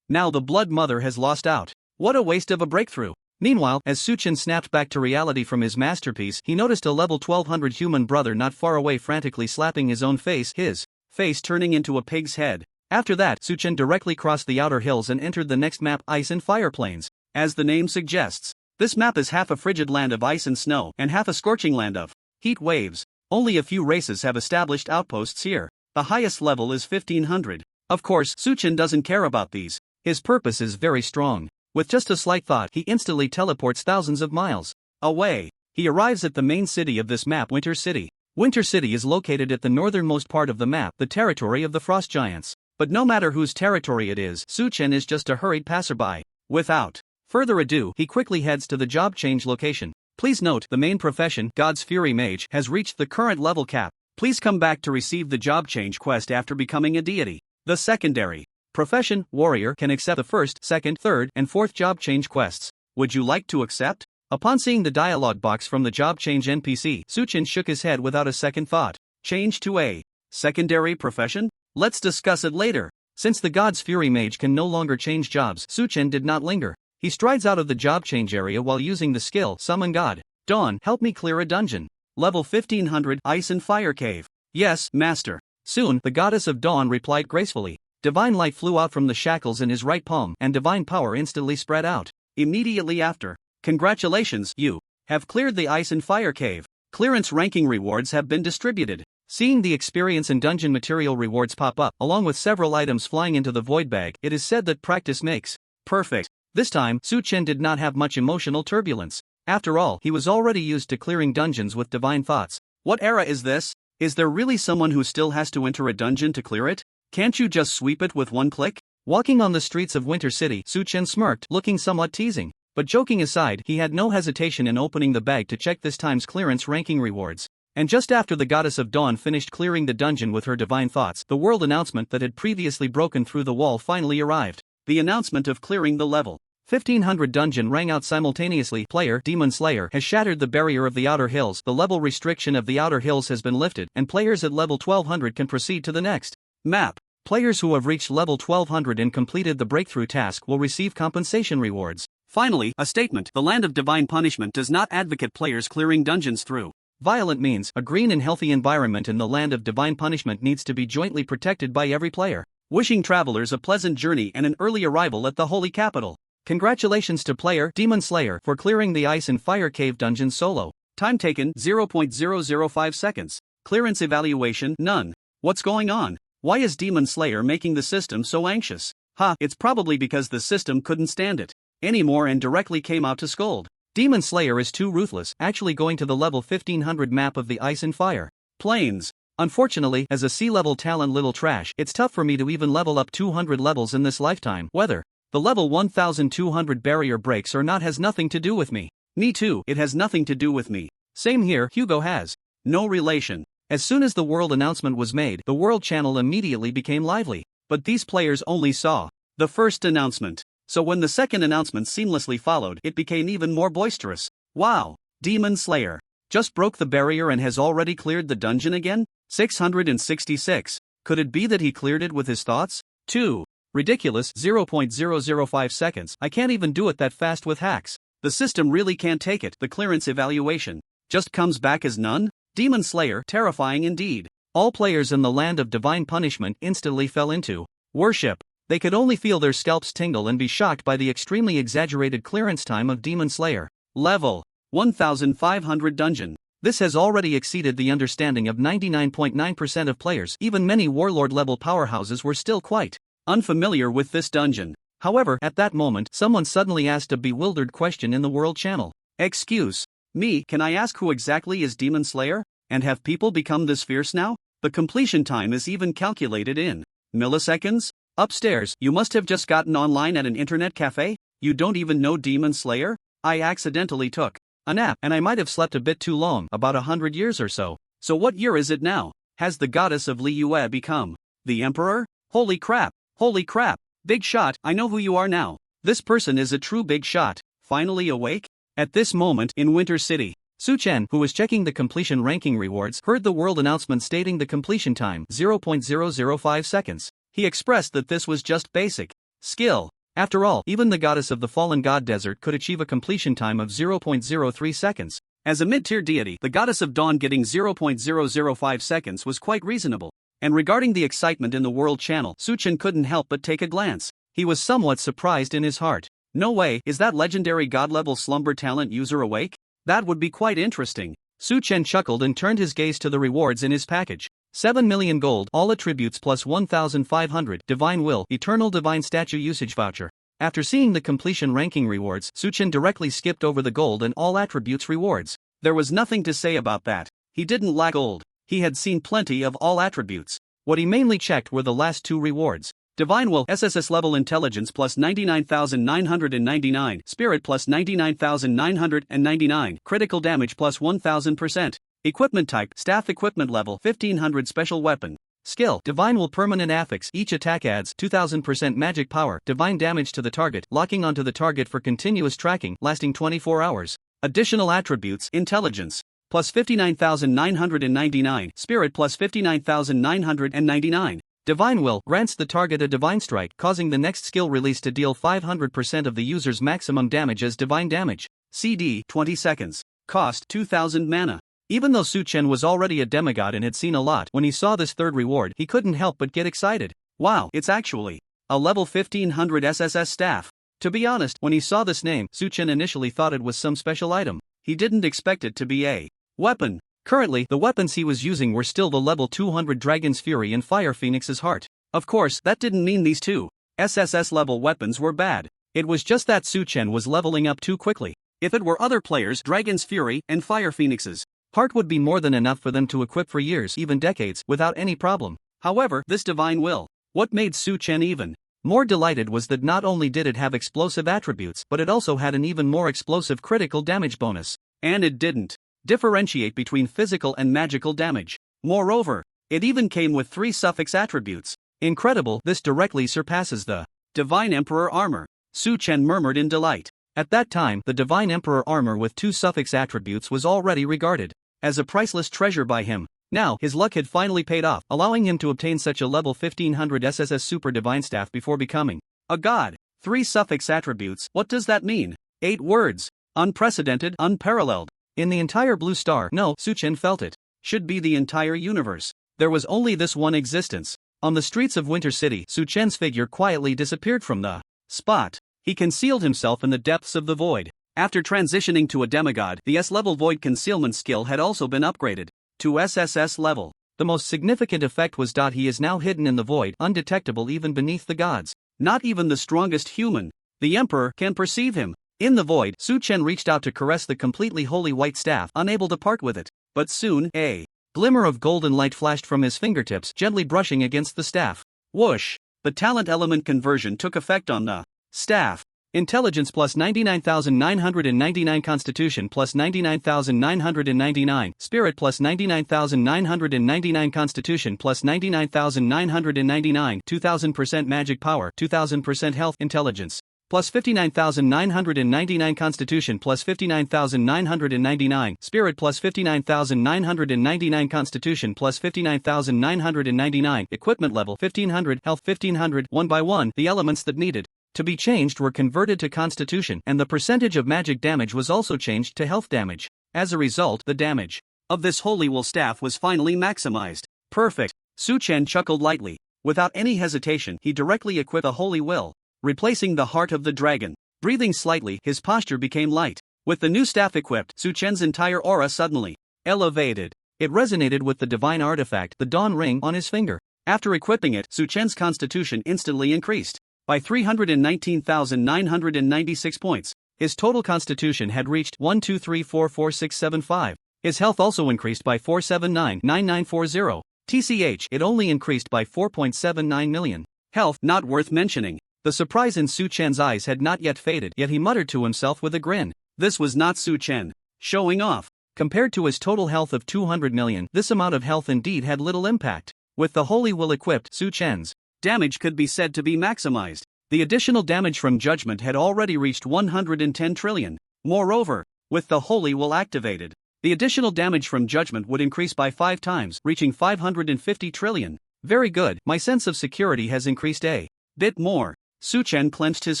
Now the Blood Mother has lost out. What a waste of a breakthrough. Meanwhile, as Suchen snapped back to reality from his masterpiece, he noticed a level 1200 human brother not far away frantically slapping his own face, his face turning into a pig's head. After that, Suchen directly crossed the outer hills and entered the next map, Ice and Fire Plains. As the name suggests, this map is half a frigid land of ice and snow, and half a scorching land of heat waves. Only a few races have established outposts here. The highest level is 1500. Of course, Suchen doesn't care about these. His purpose is very strong. With just a slight thought, he instantly teleports thousands of miles away. He arrives at the main city of this map, Winter City. Winter City is located at the northernmost part of the map, the territory of the Frost Giants. But no matter whose territory it is, Suchen is just a hurried passerby. Without further ado, he quickly heads to the job change location. Please note, the main profession, God's Fury Mage, has reached the current level cap. Please come back to receive the job change quest after becoming a deity. The secondary profession, Warrior, can accept the first, second, third, and fourth job change quests. Would you like to accept? Upon seeing the dialogue box from the job change NPC, Suchin shook his head without a second thought. Change to a secondary profession? Let's discuss it later. Since the God's Fury Mage can no longer change jobs, Suchin did not linger. He strides out of the job change area while using the skill Summon God. Dawn, help me clear a dungeon. Level 1500, Ice and Fire Cave. Yes, Master. Soon, the Goddess of Dawn replied gracefully. Divine light flew out from the shackles in his right palm, and divine power instantly spread out. Immediately after, congratulations, you have cleared the Ice and Fire Cave. Clearance ranking rewards have been distributed. Seeing the experience and dungeon material rewards pop up, along with several items flying into the void bag, it is said that practice makes perfect. This time, Suchin did not have much emotional turbulence. After all, he was already used to clearing dungeons with divine thoughts. What era is this? Is there really someone who still has to enter a dungeon to clear it? Can't you just sweep it with one click? Walking on the streets of Winter City, Suchin smirked, looking somewhat teasing. But joking aside, he had no hesitation in opening the bag to check this time's clearance ranking rewards. And just after the Goddess of Dawn finished clearing the dungeon with her divine thoughts, the world announcement that had previously broken through the wall finally arrived. The announcement of clearing the level 1500 dungeon rang out simultaneously. Player Demon Slayer has shattered the barrier of the Outer Hills. The level restriction of the Outer Hills has been lifted, and players at level 1200 can proceed to the next map. Players who have reached level 1200 and completed the breakthrough task will receive compensation rewards. Finally, a statement: the Land of Divine Punishment does not advocate players clearing dungeons through violent means. A green and healthy environment in the Land of Divine Punishment needs to be jointly protected by every player. Wishing travelers a pleasant journey and an early arrival at the Holy Capital. Congratulations to player Demon Slayer for clearing the Ice and Fire Cave dungeon solo. Time taken 0.005 seconds. Clearance evaluation none. What's going on? Why is Demon Slayer making the system so anxious? It's probably because the system couldn't stand it anymore and directly came out to scold. Demon Slayer is too ruthless, actually going to the level 1500 map of the Ice and Fire Plains. Unfortunately, as a sea-level talent little trash, it's tough for me to even level up 200 levels in this lifetime. Whether the level 1200 barrier breaks or not has nothing to do with me. Me too, it has nothing to do with me. Same here, Hugo has no relation. As soon as the world announcement was made, the world channel immediately became lively. But these players only saw the first announcement. So when the second announcement seamlessly followed, it became even more boisterous. Wow! Demon Slayer just broke the barrier and has already cleared the dungeon again? 666. Could it be that he cleared it with his thoughts? 2. Ridiculous. 0.005 seconds. I can't even do it that fast with hacks. The system really can't take it. The clearance evaluation just comes back as none? Demon Slayer, terrifying indeed. All players in the Land of Divine Punishment instantly fell into worship. They could only feel their scalps tingle and be shocked by the extremely exaggerated clearance time of Demon Slayer. Level 1500 dungeon. This has already exceeded the understanding of 99.9% of players. Even many warlord level powerhouses were still quite unfamiliar with this dungeon. However, at that moment, someone suddenly asked a bewildered question in the world channel. Excuse me, can I ask who exactly is Demon Slayer? And have people become this fierce now? The completion time is even calculated in milliseconds? Upstairs, you must have just gotten online at an internet cafe? You don't even know Demon Slayer? I accidentally took a nap, and I might have slept a bit too long, about 100 years or so. So what year is it now? Has the goddess of Liyue become the emperor? Holy crap! Holy crap! Big shot, I know who you are now. This person is a true big shot. Finally awake? At this moment, in Winter City, Suchin, who was checking the completion ranking rewards, heard the world announcement stating the completion time 0.005 seconds. He expressed that this was just basic skill. After all, even the goddess of the fallen god desert could achieve a completion time of 0.03 seconds. As a mid-tier deity, the goddess of dawn getting 0.005 seconds was quite reasonable. And regarding the excitement in the world channel, Suchin couldn't help but take a glance. He was somewhat surprised in his heart. No way, is that legendary god-level slumber talent user awake? That would be quite interesting. Suchin chuckled and turned his gaze to the rewards in his package. 7 million gold, all attributes plus 1,500, divine will, eternal divine statue usage voucher. After seeing the completion ranking rewards, Suchin directly skipped over the gold and all attributes rewards. There was nothing to say about that. He didn't lack gold. He had seen plenty of all attributes. What he mainly checked were the last two rewards. Divine Will, SSS level intelligence plus 99,999, spirit plus 99,999, critical damage plus 1000%. Equipment type, staff equipment level 1500 special weapon. Skill, Divine Will permanent affix, each attack adds 2000% magic power, divine damage to the target, locking onto the target for continuous tracking, lasting 24 hours. Additional attributes: intelligence plus 59,999, spirit plus 59,999. Divine Will grants the target a divine strike, causing the next skill release to deal 500% of the user's maximum damage as divine damage. CD 20 seconds. Cost 2,000 mana. Even though Su Chen was already a demigod and had seen a lot, when he saw this third reward, he couldn't help but get excited. Wow, it's actually a level 1500 SSS staff. To be honest, when he saw this name, Su Chen initially thought it was some special item. He didn't expect it to be a weapon. Currently, the weapons he was using were still the level 200 Dragon's Fury and Fire Phoenix's Heart. Of course, that didn't mean these two SSS level weapons were bad. It was just that Su Chen was leveling up too quickly. If it were other players, Dragon's Fury and Fire Phoenix's Heart would be more than enough for them to equip for years, even decades, without any problem. However, this Divine Will, what made Su Chen even more delighted was that not only did it have explosive attributes, but it also had an even more explosive critical damage bonus. And it didn't differentiate between physical and magical damage. Moreover, it even came with 3 suffix attributes. Incredible, this directly surpasses the Divine Emperor armor. Su Chen murmured in delight. At that time, the Divine Emperor armor with 2 suffix attributes was already regarded as a priceless treasure by him. Now, his luck had finally paid off, allowing him to obtain such a level 1500 SSS Super Divine Staff before becoming a god. 3 suffix attributes, what does that mean? 8 words. Unprecedented, unparalleled. In the entire Blue Star, no, Su Chen felt it, should be the entire universe. There was only this one existence. On the streets of Winter City, Su Chen's figure quietly disappeared from the spot. He concealed himself in the depths of the void. After transitioning to a demigod, the S-level void concealment skill had also been upgraded to SSS level. The most significant effect was he is now hidden in the void, undetectable even beneath the gods. Not even the strongest human, the Emperor, can perceive him. In the void, Su Chen reached out to caress the completely holy white staff, unable to part with it. But soon, a glimmer of golden light flashed from his fingertips, gently brushing against the staff. Whoosh! The talent element conversion took effect on the staff. Intelligence plus 99,999, Constitution plus 99,999, Spirit plus 99,999, Constitution plus 99,999, 2000% Magic Power, 2000% Health, Intelligence plus 59,999, Constitution plus 59,999, Spirit plus 59,999, Constitution plus 59,999, Equipment level 1500, Health 1500. One by one, the elements that needed to be changed were converted to Constitution, and the percentage of magic damage was also changed to health damage. As a result, the damage of this Holy Will staff was finally maximized. Perfect. Su Chen chuckled lightly. Without any hesitation, he directly equipped a Holy Will, replacing the Heart of the Dragon. Breathing slightly, his posture became light. With the new staff equipped, Su Chen's entire aura suddenly elevated. It resonated with the divine artifact, the Dawn Ring, on his finger. After equipping it, Su Chen's constitution instantly increased by 319,996 points. His total constitution had reached 1234465. His health also increased by 479,9940. TCH, it only increased by 4.79 million. Health, not worth mentioning. The surprise in Su Chen's eyes had not yet faded, yet he muttered to himself with a grin. This was not Su Chen showing off. Compared to his total health of 200 million, this amount of health indeed had little impact. With the Holy Will equipped, Su Chen's damage could be said to be maximized. The additional damage from Judgment had already reached 110 trillion. Moreover, with the Holy Will activated, the additional damage from Judgment would increase by 5 times, reaching 550 trillion. Very good, my sense of security has increased a bit more. Su Chen clenched his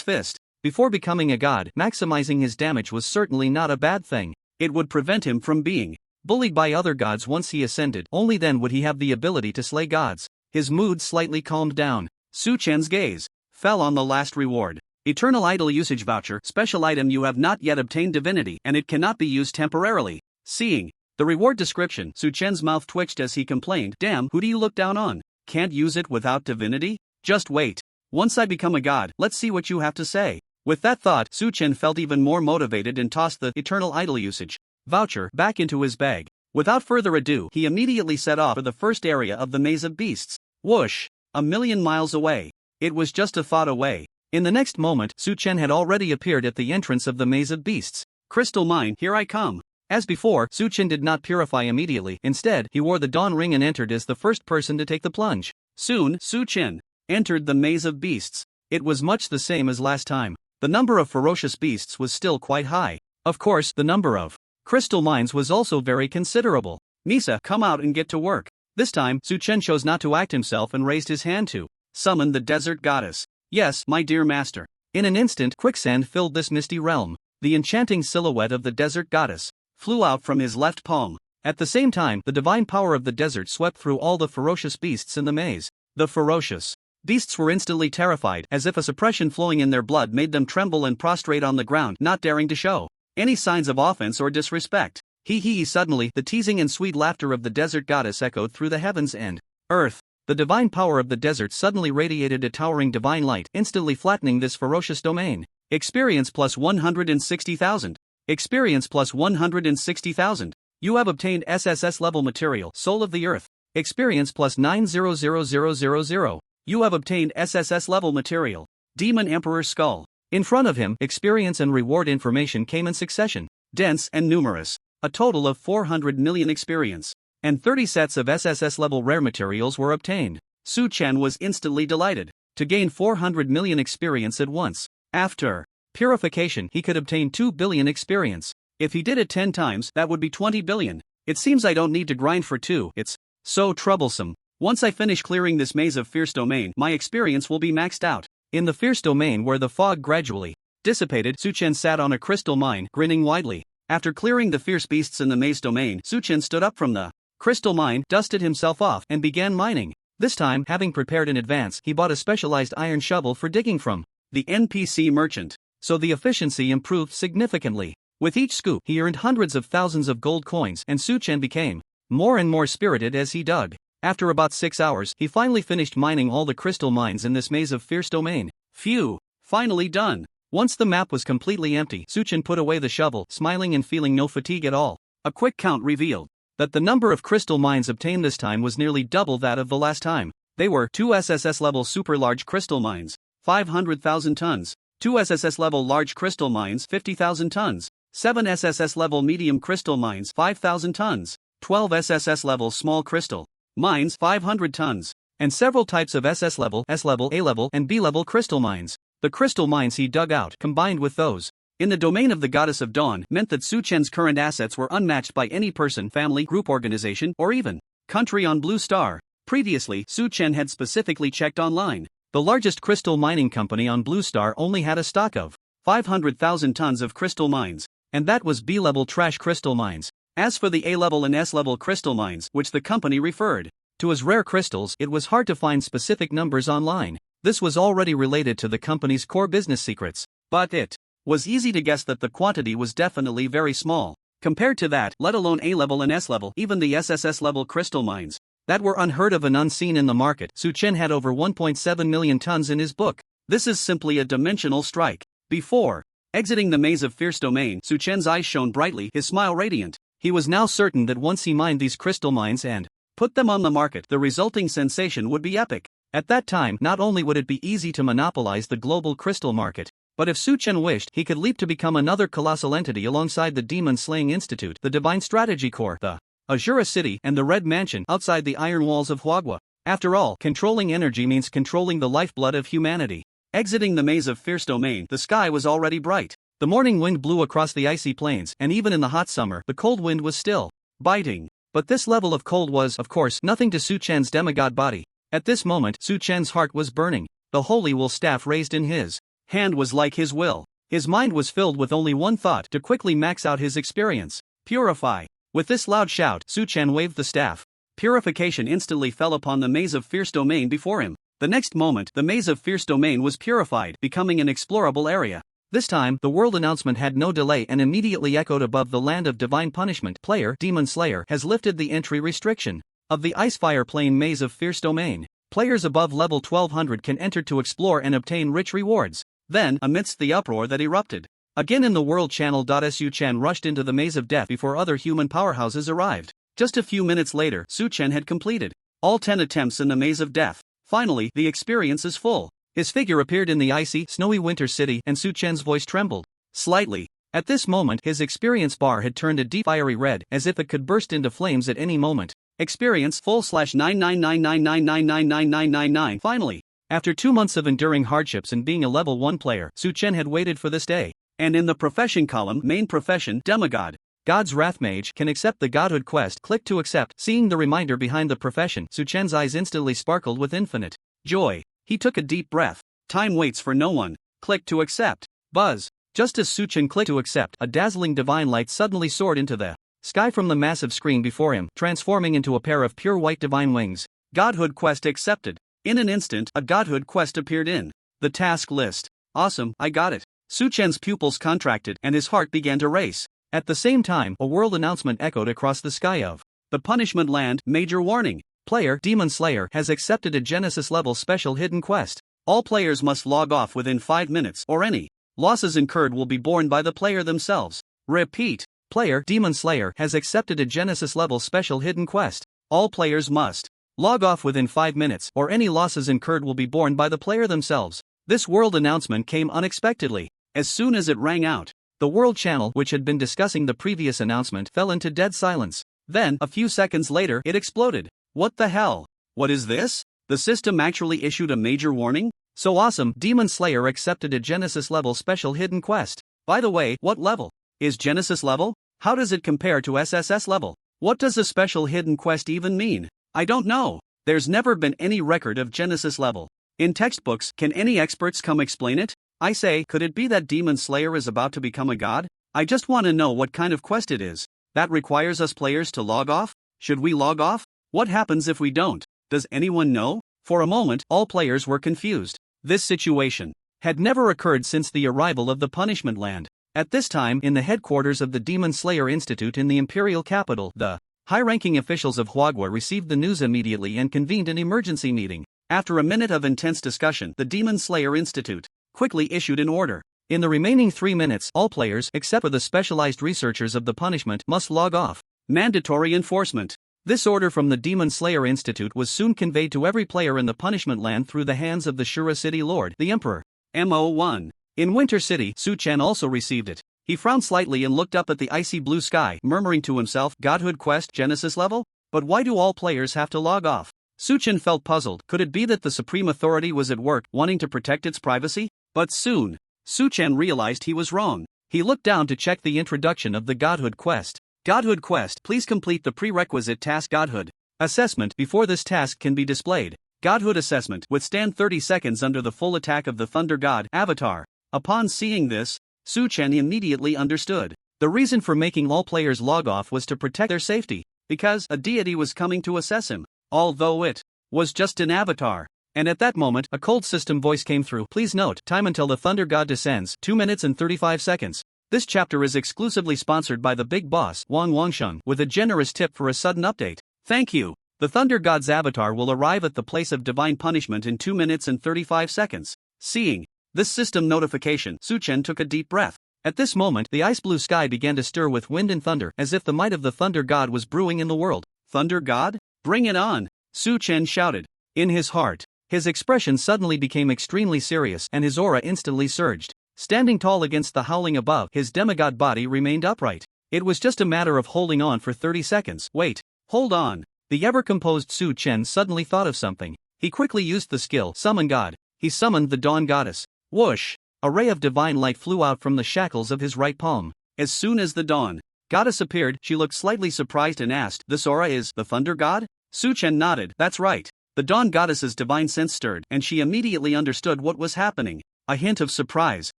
fist. Before becoming a god, maximizing his damage was certainly not a bad thing. It would prevent him from being bullied by other gods once he ascended. Only then would he have the ability to slay gods. His mood slightly calmed down. Su Chen's gaze fell on the last reward. Eternal Idol Usage Voucher, special item. You have not yet obtained divinity, and it cannot be used temporarily. Seeing the reward description, Su Chen's mouth twitched as he complained, "Damn, who do you look down on? Can't use it without divinity? Just wait. Once I become a god, let's see what you have to say." With that thought, Su Chen felt even more motivated and tossed the Eternal Idol Usage voucher back into his bag. Without further ado, he immediately set off for the first area of the Maze of Beasts. Whoosh! A million miles away. It was just a thought away. In the next moment, Su Chen had already appeared at the entrance of the Maze of Beasts. Crystal Mine, here I come. As before, Su Chen did not purify immediately. Instead, he wore the Dawn Ring and entered as the first person to take the plunge. Soon, Su Chen entered the Maze of Beasts. It was much the same as last time. The number of ferocious beasts was still quite high. Of course, the number of crystal mines was also very considerable. Misa, come out and get to work. This time, Su Chen chose not to act himself and raised his hand to summon the desert goddess. Yes, my dear master. In an instant, quicksand filled this misty realm. The enchanting silhouette of the desert goddess flew out from his left palm. At the same time, the divine power of the desert swept through all the ferocious beasts in the maze. The ferocious beasts were instantly terrified, as if a suppression flowing in their blood made them tremble and prostrate on the ground, not daring to show any signs of offense or disrespect. Hee. Suddenly, the teasing and sweet laughter of the desert goddess echoed through the heavens and earth. The divine power of the desert suddenly radiated a towering divine light, instantly flattening this ferocious domain. Experience plus 160,000. Experience plus 160,000. You have obtained SSS level material, Soul of the Earth. Experience plus 900000. You have obtained SSS level material, Demon Emperor's Skull. In front of him, experience and reward information came in succession, dense and numerous. A total of 400 million experience and 30 sets of SSS level rare materials were obtained. Su Chen was instantly delighted to gain 400 million experience at once. After purification, he could obtain 2 billion experience. If he did it 10 times, that would be 20 billion. It seems I don't need to grind for 2, it's so troublesome. Once I finish clearing this maze of fierce domain, my experience will be maxed out. In the fierce domain where the fog gradually dissipated, Su Chen sat on a crystal mine, grinning widely. After clearing the fierce beasts in the maze domain, Su Chen stood up from the crystal mine, dusted himself off, and began mining. This time, having prepared in advance, he bought a specialized iron shovel for digging from the NPC merchant, so the efficiency improved significantly. With each scoop, he earned hundreds of thousands of gold coins, and Su Chen became more and more spirited as he dug. After about 6 hours, he finally finished mining all the crystal mines in this maze of fierce domain. Phew! Finally done! Once the map was completely empty, Su Chen put away the shovel, smiling and feeling no fatigue at all. A quick count revealed that the number of crystal mines obtained this time was nearly double that of the last time. They were 2 SSS level super large crystal mines, 500,000 tons, 2 SSS level large crystal mines, 50,000 tons, 7 SSS level medium crystal mines, 5,000 tons, 12 SSS level small crystal mines, 500 tons, and several types of SS level, S level, A level, and B level crystal mines. The crystal mines he dug out, combined with those in the domain of the Goddess of Dawn, meant that Su Chen's current assets were unmatched by any person, family, group, organization, or even country on Blue Star. Previously, Su Chen had specifically checked online. The largest crystal mining company on Blue Star only had a stock of 500,000 tons of crystal mines, and that was B-level trash crystal mines. As for the A-level and S-level crystal mines, which the company referred to as rare crystals, it was hard to find specific numbers online. This was already related to the company's core business secrets, but it was easy to guess that the quantity was definitely very small. Compared to that, let alone A-level and S-level, even the SSS level crystal mines that were unheard of and unseen in the market, Su Chen had over 1.7 million tons in his book. This is simply a dimensional strike. Before exiting the maze of fierce domain, Su Chen's eyes shone brightly, his smile radiant. He was now certain that once he mined these crystal mines and put them on the market, the resulting sensation would be epic. At that time, not only would it be easy to monopolize the global crystal market, but if Su Chen wished, he could leap to become another colossal entity alongside the Demon Slaying Institute, the Divine Strategy Corps, the Azura City, and the Red Mansion outside the iron walls of Huagua. After all, controlling energy means controlling the lifeblood of humanity. Exiting the maze of fierce domain, the sky was already bright. The morning wind blew across the icy plains, and even in the hot summer, the cold wind was still biting. But this level of cold was, of course, nothing to Su Chen's demigod body. At this moment, Su Chen's heart was burning. The holy will staff raised in his hand was like his will. His mind was filled with only one thought: to quickly max out his experience. Purify. With this loud shout, Su Chen waved the staff. Purification instantly fell upon the maze of fierce domain before him. The next moment, the maze of fierce domain was purified, becoming an explorable area. This time, the world announcement had no delay and immediately echoed above the land of divine punishment. Player Demon Slayer has lifted the entry restriction of the Icefire Plain maze of fierce domain. Players above level 1200 can enter to explore and obtain rich rewards. Then, amidst the uproar that erupted again in the world channel, Su Chen rushed into the maze of death before other human powerhouses arrived. Just a few minutes later, Su Chen had completed all 10 attempts in the maze of death. Finally, the experience is full. His figure appeared in the icy, snowy winter city, and Su Chen's voice trembled slightly. At this moment, his experience bar had turned a deep fiery red, as if it could burst into flames at any moment. Experience full /99999999999. Finally, after 2 months of enduring hardships and being a level 1 player, Su Chen had waited for this day. And in the profession column, main profession, demigod. God's Wrath Mage can accept the Godhood quest. Click to accept. Seeing the reminder behind the profession, Suchen's eyes instantly sparkled with infinite joy. He took a deep breath. Time waits for no one. Click to accept. Buzz. Just as Suchen clicked to accept, a dazzling divine light suddenly soared into the sky from the massive screen before him, transforming into a pair of pure white divine wings. Godhood quest accepted. In an instant, a Godhood quest appeared in the task list. Awesome, I got it. Suchen's pupils contracted and his heart began to race. At the same time, a world announcement echoed across the sky of the Punishment Land. Major warning. Player Demon Slayer has accepted a Genesis level special hidden quest. All players must log off within 5 minutes or any losses incurred will be borne by the player themselves. Repeat. Player Demon Slayer has accepted a Genesis level special hidden quest. All players must log off within 5 minutes or any losses incurred will be borne by the player themselves. This world announcement came unexpectedly. As soon as it rang out, the world channel which had been discussing the previous announcement fell into dead silence. Then, a few seconds later, it exploded. What the hell? What is this? The system actually issued a major warning? So awesome, Demon Slayer accepted a Genesis level special hidden quest. By the way, what level is Genesis level? How does it compare to SSS level? What does a special hidden quest even mean? I don't know. There's never been any record of Genesis level in textbooks. Can any experts come explain it? I say, could it be that Demon Slayer is about to become a god? I just want to know what kind of quest it is. That requires us players to log off? Should we log off? What happens if we don't? Does anyone know? For a moment, all players were confused. This situation had never occurred since the arrival of the Punishment Land. At this time, in the headquarters of the Demon Slayer Institute in the imperial capital, the high-ranking officials of Huagua received the news immediately and convened an emergency meeting. After a minute of intense discussion, the Demon Slayer Institute quickly issued an order. In the remaining 3 minutes, all players, except for the specialized researchers of the punishment, must log off. Mandatory enforcement. This order from the Demon Slayer Institute was soon conveyed to every player in the Punishment Land through the hands of the Shura City Lord, the Emperor. Mo1. In Winter City, Suchen also received it. He frowned slightly and looked up at the icy blue sky, murmuring to himself, Godhood quest Genesis level? But why do all players have to log off? Suchen felt puzzled. Could it be that the Supreme Authority was at work, wanting to protect its privacy? But soon, Suchen realized he was wrong. He looked down to check the introduction of the Godhood quest. Godhood quest, please complete the prerequisite task Godhood assessment before this task can be displayed. Godhood assessment, withstand 30 seconds under the full attack of the Thunder God avatar. Upon seeing this, Suchen immediately understood. The reason for making all players log off was to protect their safety, because a deity was coming to assess him, although it was just an avatar. And at that moment, a cold system voice came through. Please note, time until the Thunder God descends, 2 minutes and 35 seconds. This chapter is exclusively sponsored by the big boss, Wang Wangsheng, with a generous tip for a sudden update. Thank you. The Thunder God's avatar will arrive at the place of divine punishment in 2 minutes and 35 seconds. Seeing this system notification, Suchen took a deep breath. At this moment, the ice blue sky began to stir with wind and thunder, as if the might of the Thunder God was brewing in the world. Thunder God? Bring it on! Suchen shouted. In his heart, his expression suddenly became extremely serious and his aura instantly surged. Standing tall against the howling above, his demigod body remained upright. It was just a matter of holding on for 30 seconds. Wait, hold on. The ever-composed Suchen suddenly thought of something. He quickly used the skill, Summon God. He summoned the Dawn Goddess. Whoosh! A ray of divine light flew out from the shackles of his right palm. As soon as the Dawn Goddess appeared, she looked slightly surprised and asked, "This aura is the Thunder God?" Suchen nodded. That's right. The Dawn Goddess's divine sense stirred, and she immediately understood what was happening. A hint of surprise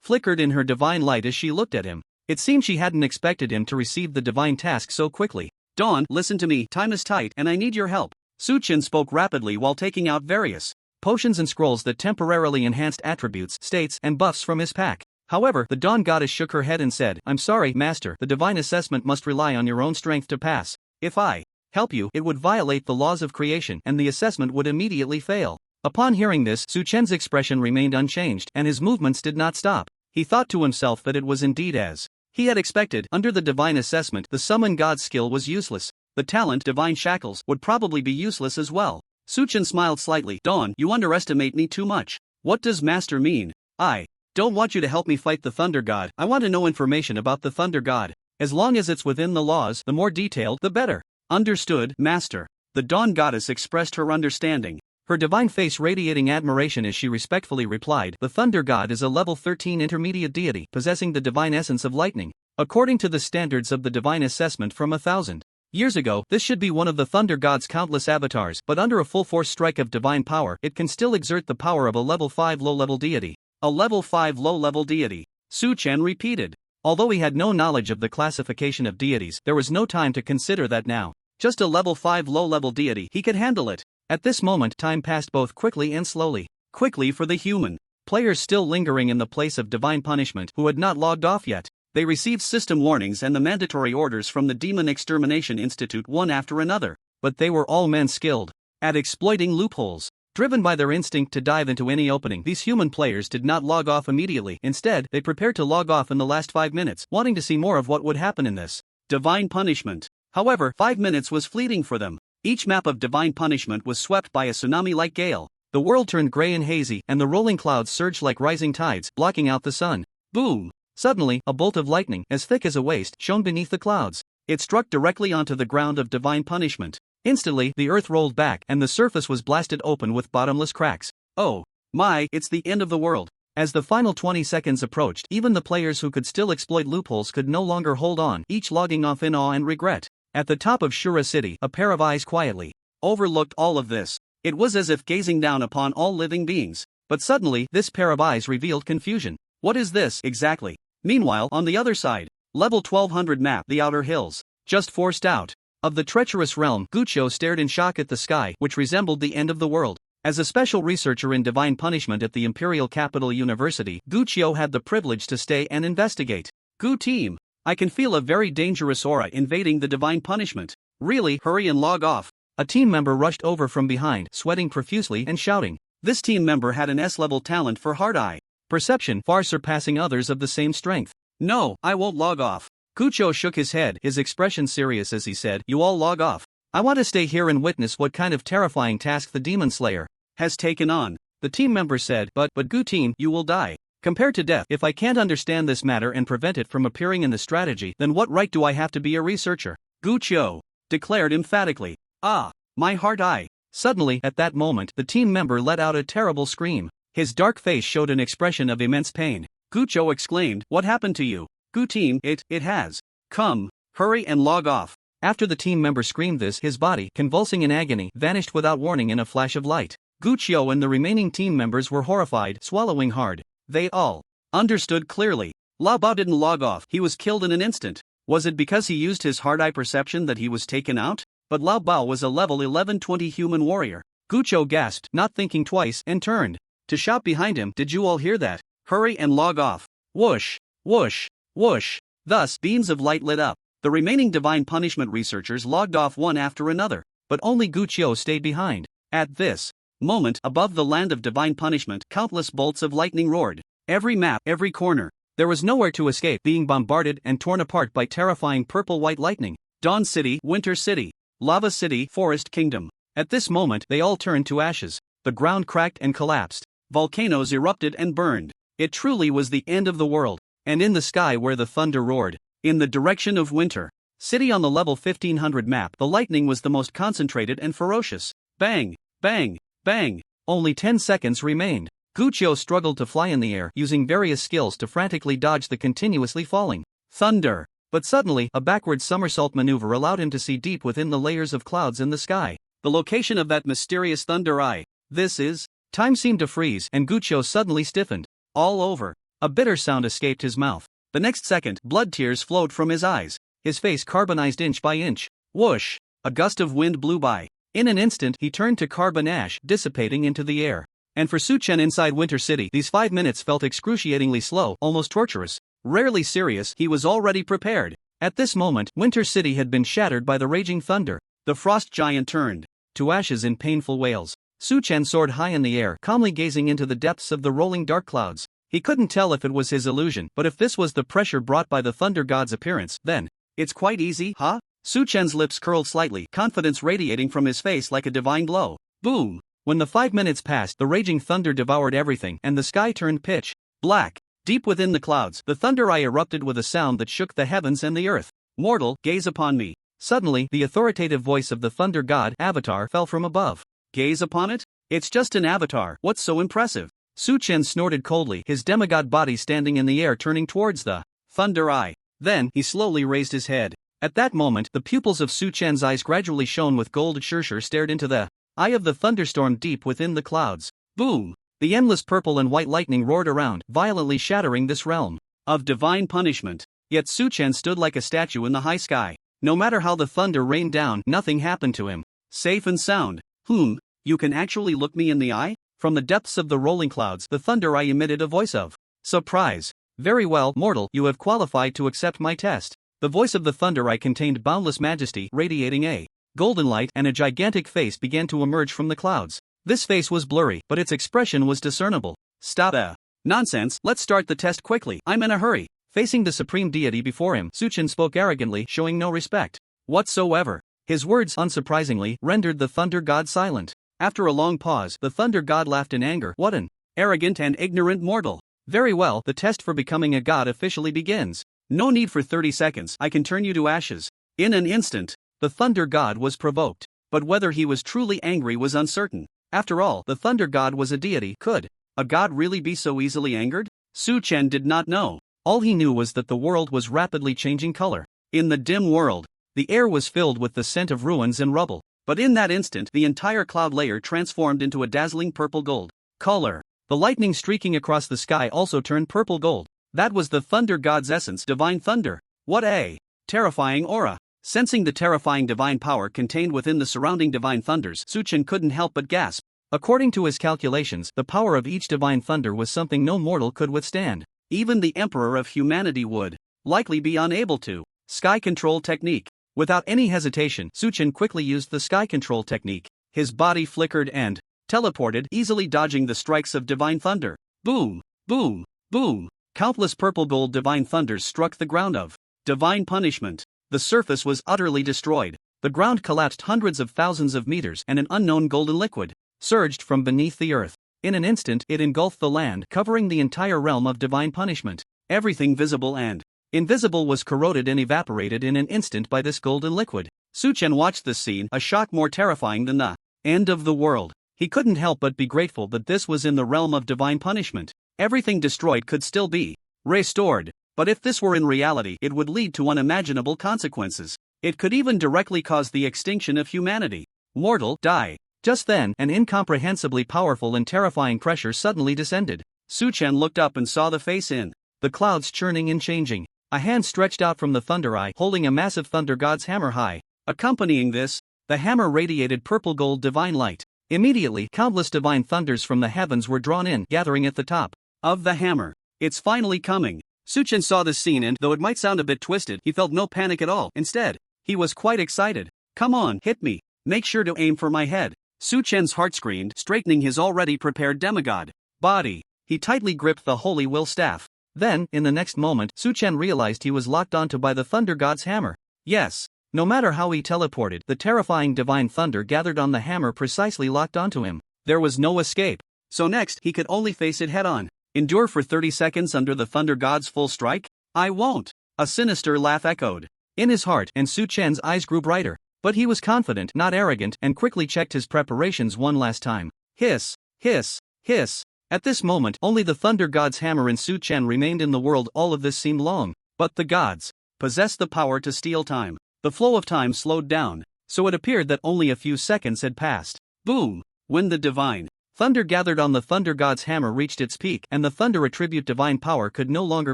flickered in her divine light as she looked at him. It seemed she hadn't expected him to receive the divine task so quickly. Dawn, listen to me, time is tight and I need your help. Suchen spoke rapidly while taking out various potions and scrolls that temporarily enhanced attributes, states, and buffs from his pack. However, the Dawn Goddess shook her head and said, I'm sorry, Master, the divine assessment must rely on your own strength to pass. If I help you, it would violate the laws of creation and the assessment would immediately fail. Upon hearing this, Suchen's expression remained unchanged and his movements did not stop. He thought to himself that it was indeed as he had expected. Under the divine assessment, the Summon God skill was useless. The talent Divine Shackles would probably be useless as well. Suchen smiled slightly. Dawn, you underestimate me too much. What does Master mean? I don't want you to help me fight the Thunder God. I want to know information about the Thunder God. As long as it's within the laws, the more detailed, the better. Understood, Master. The Dawn Goddess expressed her understanding. her divine face radiating admiration as she respectfully replied, "The Thunder God is a level 13 intermediate deity possessing the divine essence of lightning. According to the standards of the divine assessment from 1,000 years ago, this should be one of the Thunder God's countless avatars, but under a full-force strike of divine power, it can still exert the power of a level 5 low-level deity." A level 5 low-level deity, Su Chen repeated. Although he had no knowledge of the classification of deities, there was no time to consider that now. Just a level 5 low-level deity, he could handle it. At this moment, time passed both quickly and slowly. Quickly for the human players still lingering in the place of divine punishment who had not logged off yet. They received system warnings and the mandatory orders from the Demon Extermination Institute one after another, but they were all men skilled at exploiting loopholes. Driven by their instinct to dive into any opening, these human players did not log off immediately. Instead, they prepared to log off in the last 5 minutes, wanting to see more of what would happen in this divine punishment. However, 5 minutes was fleeting for them. Each map of divine punishment was swept by a tsunami-like gale. The world turned gray and hazy, and the rolling clouds surged like rising tides, blocking out the sun. Boom! Suddenly, a bolt of lightning, as thick as a waist, shone beneath the clouds. It struck directly onto the ground of divine punishment. Instantly, the earth rolled back, and the surface was blasted open with bottomless cracks. Oh my, it's the end of the world. As the final 20 seconds approached, even the players who could still exploit loopholes could no longer hold on, each logging off in awe and regret. At the top of Shura City, a pair of eyes quietly overlooked all of this. It was as if gazing down upon all living beings. But suddenly, this pair of eyes revealed confusion. What is this, exactly? Meanwhile, on the other side, level 1200 map, the Outer Hills, just forced out of the treacherous realm. Gucho stared in shock at the sky, which resembled the end of the world. As a special researcher in divine punishment at the Imperial Capital University, Gucho had the privilege to stay and investigate. Gu team, I can feel a very dangerous aura invading the divine punishment. Really, hurry and log off. A team member rushed over from behind, sweating profusely and shouting. This team member had an S-level talent for hard eye perception, far surpassing others of the same strength. No, I won't log off. Gucho shook his head, his expression serious as he said, "You all log off. I want to stay here and witness what kind of terrifying task the Demon Slayer has taken on." The team member said, But Gu team, you will die. Compared to death, if I can't understand this matter and prevent it from appearing in the strategy, then what right do I have to be a researcher? Gucho declared emphatically. Ah, my heart eye. Suddenly, at that moment, the team member let out a terrible scream. His dark face showed an expression of immense pain. Gucho exclaimed, "What happened to you? Gu team, it has come. Hurry and log off." After the team member screamed this, his body, convulsing in agony, vanished without warning in a flash of light. Gucho and the remaining team members were horrified, swallowing hard. They all understood clearly. Lao Bao didn't log off, he was killed in an instant. Was it because he used his hard eye perception that he was taken out? But Lao Bao was a level 1120 human warrior. Gucho gasped, not thinking twice, and turned to shout behind him, "Did you all hear that? Hurry and log off." Whoosh, whoosh, whoosh. Thus, beams of light lit up. The remaining divine punishment researchers logged off one after another, but only Gucho stayed behind. At this moment, above the land of divine punishment, countless bolts of lightning roared. Every map, every corner. There was nowhere to escape, being bombarded and torn apart by terrifying purple-white lightning. Dawn City, Winter City, Lava City, Forest Kingdom. At this moment, they all turned to ashes. The ground cracked and collapsed. Volcanoes erupted and burned. It truly was the end of the world. And in the sky where the thunder roared, in the direction of Winter City on the level 1500 map, the lightning was the most concentrated and ferocious. Bang, bang, bang. Only 10 seconds remained. Gucho struggled to fly in the air, using various skills to frantically dodge the continuously falling thunder. But suddenly, a backward somersault maneuver allowed him to see deep within the layers of clouds in the sky the location of that mysterious thunder eye. This is... Time seemed to freeze, and Gucho suddenly stiffened. All over. A bitter sound escaped his mouth. The next second, blood tears flowed from his eyes. His face carbonized inch by inch. Whoosh! A gust of wind blew by. In an instant, he turned to carbon ash, dissipating into the air. And for Su Chen inside Winter City, these 5 minutes felt excruciatingly slow, almost torturous. Rarely serious, he was already prepared. At this moment, Winter City had been shattered by the raging thunder. The frost giant turned to ashes in painful wails. Su Chen soared high in the air, calmly gazing into the depths of the rolling dark clouds. He couldn't tell if it was his illusion, but if this was the pressure brought by the thunder god's appearance, then it's quite easy, huh? Su Chen's lips curled slightly, confidence radiating from his face like a divine glow. Boom! When the 5 minutes passed, the raging thunder devoured everything, and the sky turned pitch black. Deep within the clouds, the thunder eye erupted with a sound that shook the heavens and the earth. "Mortal, gaze upon me." Suddenly, the authoritative voice of the thunder god, Avatar, fell from above. "Gaze upon it? It's just an avatar, what's so impressive? Su Chen snorted coldly, his demigod body standing in the air turning towards the Thunder Eye. Then, he slowly raised his head. At that moment, the pupils of Su Chen's eyes gradually shone with gold. Shurshur stared into the eye of the thunderstorm deep within the clouds. Boom! The endless purple and white lightning roared around, violently shattering this realm of divine punishment. Yet Su Chen stood like a statue in the high sky. No matter how the thunder rained down, nothing happened to him. Safe and sound. You can actually look me in the eye? From the depths of the rolling clouds, the Thunder Eye emitted a voice of surprise. Very well, mortal, you have qualified to accept my test. The voice of the Thunder Eye contained boundless majesty, radiating a golden light, and a gigantic face began to emerge from the clouds. This face was blurry, but its expression was discernible. Stop nonsense, let's start the test quickly, I'm in a hurry. Facing the supreme deity before him, Su Chen spoke arrogantly, showing no respect whatsoever. His words, unsurprisingly, rendered the Thunder God silent. After a long pause, the Thunder God laughed in anger. What an arrogant and ignorant mortal. Very well, the test for becoming a god officially begins. No need for 30 seconds, I can turn you to ashes. In an instant, the Thunder God was provoked. But whether he was truly angry was uncertain. After all, the Thunder God was a deity. Could a god really be so easily angered? Su Chen did not know. All he knew was that the world was rapidly changing color. In the dim world, the air was filled with the scent of ruins and rubble. But in that instant, the entire cloud layer transformed into a dazzling purple gold color. The lightning streaking across the sky also turned purple gold. That was the Thunder God's essence, divine thunder. What a terrifying aura. Sensing the terrifying divine power contained within the surrounding divine thunders, Su Chen couldn't help but gasp. According to his calculations, the power of each divine thunder was something no mortal could withstand. Even the Emperor of Humanity would likely be unable to. Sky control technique. Without any hesitation, Su Chen quickly used the sky control technique. His body flickered and teleported, easily dodging the strikes of divine thunder. Boom! Boom! Boom! Countless purple gold divine thunders struck the ground of divine punishment. The surface was utterly destroyed. The ground collapsed hundreds of thousands of meters, and an unknown golden liquid surged from beneath the earth. In an instant, it engulfed the land, covering the entire realm of divine punishment. Everything visible and invisible was corroded and evaporated in an instant by this golden liquid. Su Chen watched this scene, a shock more terrifying than the end of the world. He couldn't help but be grateful that this was in the realm of divine punishment. Everything destroyed could still be restored. But if this were in reality, it would lead to unimaginable consequences. It could even directly cause the extinction of humanity. Mortal, die. Just then, an incomprehensibly powerful and terrifying pressure suddenly descended. Su Chen looked up and saw the face in the clouds churning and changing. A hand stretched out from the Thunder Eye, holding a massive Thunder God's hammer high. Accompanying this, the hammer radiated purple gold divine light. Immediately, countless divine thunders from the heavens were drawn in, gathering at the top of the hammer. It's finally coming. Su Chen saw this scene and, though it might sound a bit twisted, he felt no panic at all. Instead, he was quite excited. Come on, hit me. Make sure to aim for my head. Su Chen's heart screamed, straightening his already prepared demigod body. He tightly gripped the holy will staff. Then, in the next moment, Su Chen realized he was locked onto by the Thunder God's hammer. Yes. No matter how he teleported, the terrifying divine thunder gathered on the hammer precisely locked onto him. There was no escape. So next, he could only face it head-on. Endure for 30 seconds under the Thunder God's full strike? I won't. A sinister laugh echoed in his heart, and Su Chen's eyes grew brighter. But he was confident, not arrogant, and quickly checked his preparations one last time. Hiss, hiss, hiss. At this moment, only the Thunder God's hammer and Su Chen remained in the world. All of this seemed long. But the gods possessed the power to steal time. The flow of time slowed down, so it appeared that only a few seconds had passed. Boom! When the divine thunder gathered on the Thunder God's hammer reached its peak, and the thunder attribute divine power could no longer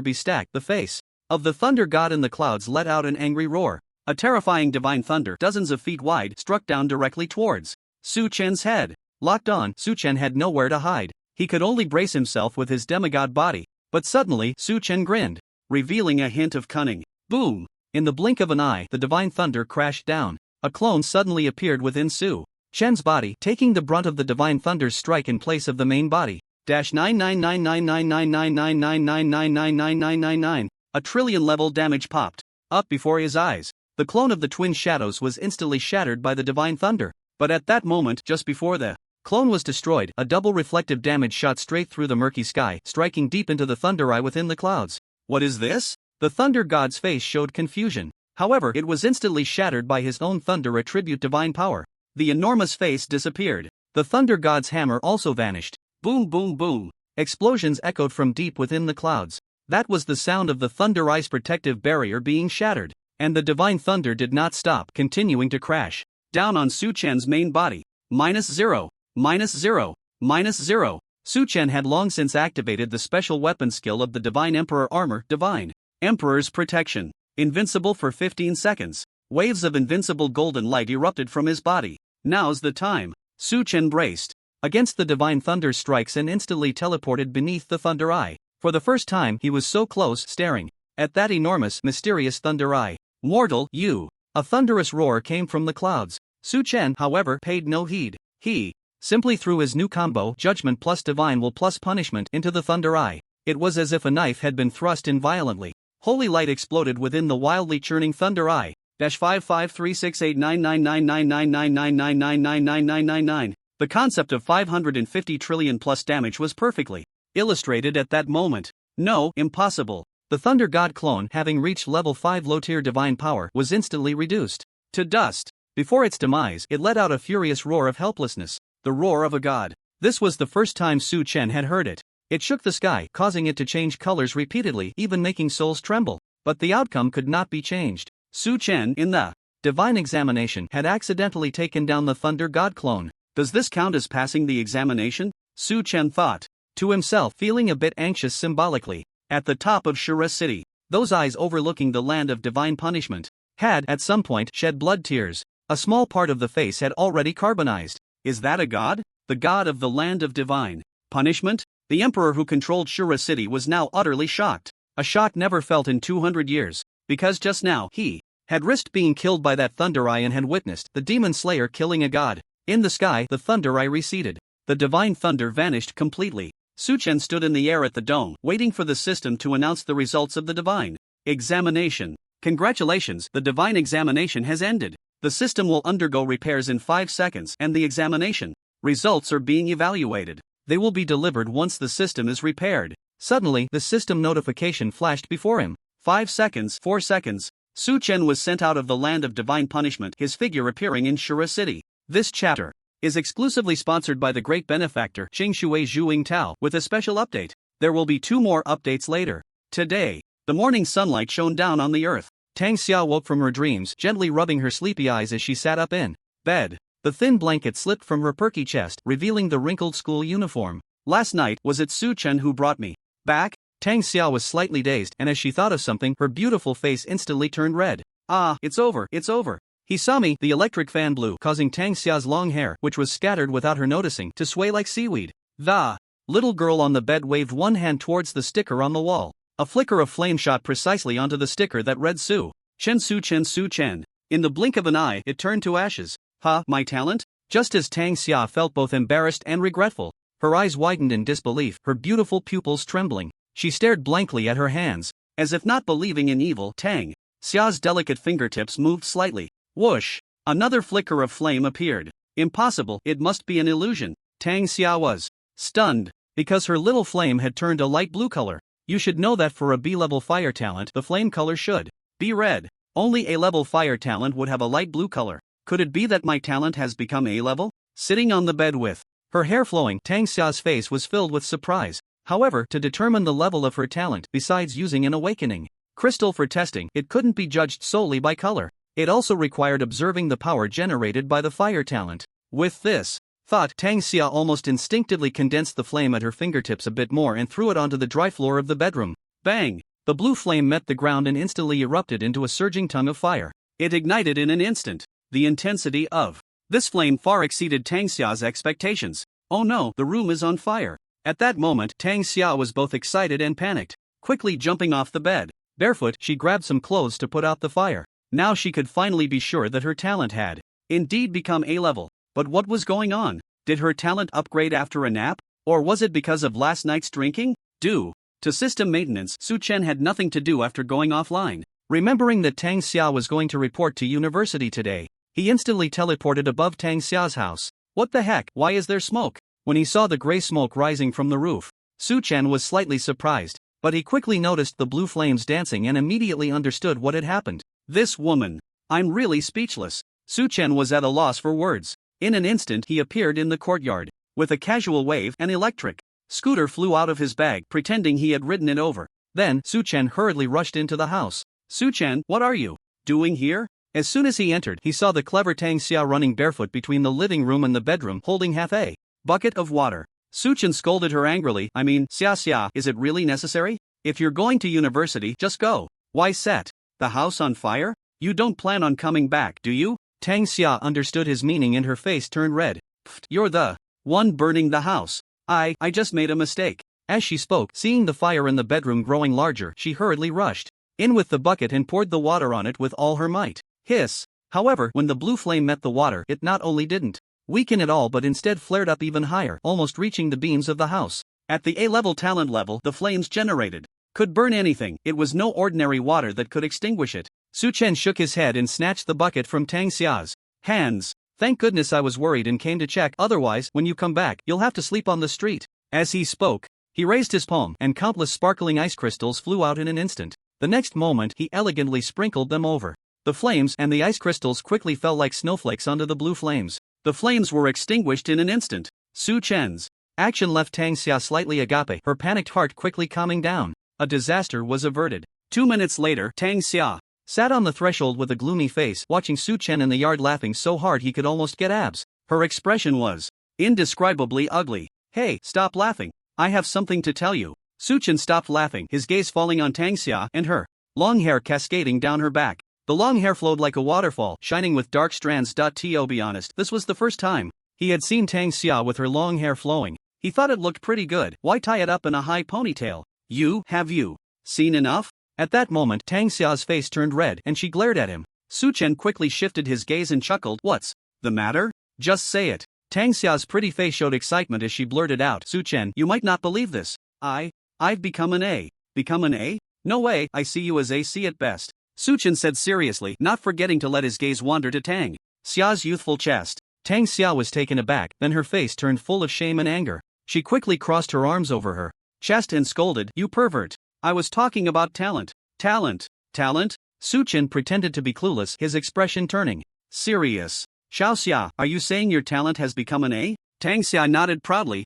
be stacked, the face of the Thunder God in the clouds let out an angry roar. A terrifying divine thunder, dozens of feet wide, struck down directly towards Su Chen's head. Locked on, Su Chen had nowhere to hide. He could only brace himself with his demigod body. But suddenly, Su Chen grinned, revealing a hint of cunning. Boom! In the blink of an eye, the divine thunder crashed down. A clone suddenly appeared within Su Chen's body, taking the brunt of the divine thunder's strike in place of the main body. -999999999999999. A trillion level damage popped up before his eyes. The clone of the twin shadows was instantly shattered by the divine thunder. But at that moment, just before the clone was destroyed, a double reflective damage shot straight through the murky sky, striking deep into the Thunder Eye within the clouds. What is this? The Thunder God's face showed confusion. However, it was instantly shattered by his own thunder attribute divine power. The enormous face disappeared. The thunder god's hammer also vanished. Boom boom boom. Explosions echoed from deep within the clouds. That was the sound of the thunder ice protective barrier being shattered. And the divine thunder did not stop, continuing to crash down on Su Chen's main body. -0, -0, -0. Su Chen had long since activated the special weapon skill of the Divine Emperor Armor, Divine Emperor's Protection. Invincible for 15 seconds. Waves of invincible golden light erupted from his body. Now's the time. Su Chen braced against the divine thunder strikes and instantly teleported beneath the thunder eye. For the first time he was so close, staring at that enormous, mysterious thunder eye. Mortal, you! A thunderous roar came from the clouds. Su Chen, however, paid no heed. He simply threw his new combo, Judgment plus Divine Will plus Punishment, into the thunder eye. It was as if a knife had been thrust in violently. Holy light exploded within the wildly churning thunder eye. -5536899999999999999. The concept of 550 trillion plus damage was perfectly illustrated at that moment. No, impossible. The Thunder God clone, having reached level 5 low-tier divine power, was instantly reduced to dust. Before its demise, it let out a furious roar of helplessness, the roar of a god. This was the first time Su Chen had heard it. It shook the sky, causing it to change colors repeatedly, even making souls tremble. But the outcome could not be changed. Su Chen, in the divine examination, had accidentally taken down the Thunder God clone. Does this count as passing the examination? Su Chen thought to himself, feeling a bit anxious symbolically. At the top of Shura City, those eyes overlooking the land of divine punishment had, at some point, shed blood tears. A small part of the face had already carbonized. Is that a god? The god of the land of divine punishment? The emperor who controlled Shura City was now utterly shocked. A shock never felt in 200 years. Because just now, he had risked being killed by that thunder eye and had witnessed the demon slayer killing a god. In the sky, the thunder eye receded. The divine thunder vanished completely. Su Chen stood in the air at the dome, waiting for the system to announce the results of the divine examination. Congratulations, the divine examination has ended. The system will undergo repairs in 5 seconds and the examination results are being evaluated. They will be delivered once the system is repaired. Suddenly, the system notification flashed before him. 5 seconds, 4 seconds. Su Chen was sent out of the land of divine punishment, his figure appearing in Shura City. This chapter is exclusively sponsored by the great benefactor Qingshui Zhuing Tao with a special update. There will be 2 more updates later. Today, the morning sunlight shone down on the earth. Tang Xia woke from her dreams, gently rubbing her sleepy eyes as she sat up in bed. The thin blanket slipped from her perky chest, revealing the wrinkled school uniform. Last night, was it Su Chen who brought me back? Tang Xia was slightly dazed, and as she thought of something, her beautiful face instantly turned red. Ah, it's over, it's over. He saw me. The electric fan blew, causing Tang Xia's long hair, which was scattered without her noticing, to sway like seaweed. The little girl on the bed waved one hand towards the sticker on the wall. A flicker of flame shot precisely onto the sticker that read Su Chen Su Chen Su Chen. In the blink of an eye, it turned to ashes. Ha, my talent? Just as Tang Xia felt both embarrassed and regretful, her eyes widened in disbelief, her beautiful pupils trembling. She stared blankly at her hands, as if not believing in evil. Tang Xia's delicate fingertips moved slightly. Whoosh! Another flicker of flame appeared. Impossible, it must be an illusion. Tang Xia was stunned, because her little flame had turned a light blue color. You should know that for a B-level fire talent, the flame color should be red. Only A-level fire talent would have a light blue color. Could it be that my talent has become A-level? Sitting on the bed with her hair flowing, Tang Xia's face was filled with surprise. However, to determine the level of her talent, besides using an awakening crystal for testing, it couldn't be judged solely by color. It also required observing the power generated by the fire talent. With this thought, Tang Xia almost instinctively condensed the flame at her fingertips a bit more and threw it onto the dry floor of the bedroom. Bang! The blue flame met the ground and instantly erupted into a surging tongue of fire. It ignited in an instant. The intensity of this flame far exceeded Tang Xia's expectations. Oh no, the room is on fire. At that moment, Tang Xia was both excited and panicked. Quickly jumping off the bed, barefoot, she grabbed some clothes to put out the fire. Now she could finally be sure that her talent had indeed become A-level. But what was going on? Did her talent upgrade after a nap? Or was it because of last night's drinking? Due to system maintenance, Su Chen had nothing to do after going offline. Remembering that Tang Xia was going to report to university today, he instantly teleported above Tang Xia's house. What the heck? Why is there smoke? When he saw the gray smoke rising from the roof, Su Chen was slightly surprised, but he quickly noticed the blue flames dancing and immediately understood what had happened. This woman. I'm really speechless. Su Chen was at a loss for words. In an instant he appeared in the courtyard. With a casual wave, an electric scooter flew out of his bag, pretending he had ridden it over. Then, Su-chen hurriedly rushed into the house. Su-chen, what are you doing here? As soon as he entered, he saw the clever Tang Xia running barefoot between the living room and the bedroom, holding half a bucket of water. Su-chen scolded her angrily. Xia, is it really necessary? If you're going to university, just go. Why set the house on fire? You don't plan on coming back, do you? Tang Xia understood his meaning and her face turned red. Pfft, you're the one burning the house. I just made a mistake. As she spoke, seeing the fire in the bedroom growing larger, she hurriedly rushed in with the bucket and poured the water on it with all her might. Hiss! However, when the blue flame met the water, it not only didn't weaken at all but instead flared up even higher, almost reaching the beams of the house. At the A-level talent level, the flames generated could burn anything. It was no ordinary water that could extinguish it. Su-chen shook his head and snatched the bucket from Tang Xia's hands. Thank goodness I was worried and came to check, otherwise, when you come back, you'll have to sleep on the street. As he spoke, he raised his palm, and countless sparkling ice crystals flew out in an instant. The next moment, he elegantly sprinkled them over the flames, and the ice crystals quickly fell like snowflakes onto the blue flames. The flames were extinguished in an instant. Su-chen's action left Tang Xia slightly agape, her panicked heart quickly calming down. A disaster was averted. 2 minutes later, Tang Xia sat on the threshold with a gloomy face, watching Su-chen in the yard laughing so hard he could almost get abs. Her expression was indescribably ugly. Hey, stop laughing. I have something to tell you. Su-chen stopped laughing, his gaze falling on Tang Xia and her long hair cascading down her back. The long hair flowed like a waterfall, shining with dark strands. To be honest, this was the first time he had seen Tang Xia with her long hair flowing. He thought it looked pretty good. Why tie it up in a high ponytail? Have you seen enough? At that moment, Tang Xia's face turned red and she glared at him. Su-chen quickly shifted his gaze and chuckled. What's the matter? Just say it. Tang Xia's pretty face showed excitement as she blurted out. Su-chen, you might not believe this. I've become an A. Become an A? No way, I see you as a C at best. Su-chen said seriously, not forgetting to let his gaze wander to Tang Xia's youthful chest. Tang Xia was taken aback, then her face turned full of shame and anger. She quickly crossed her arms over her chest and scolded, You pervert. I was talking about talent. Talent? Su-chen pretended to be clueless, his expression turning serious. Xiaoxia, are you saying your talent has become an A? Tang Xia nodded proudly.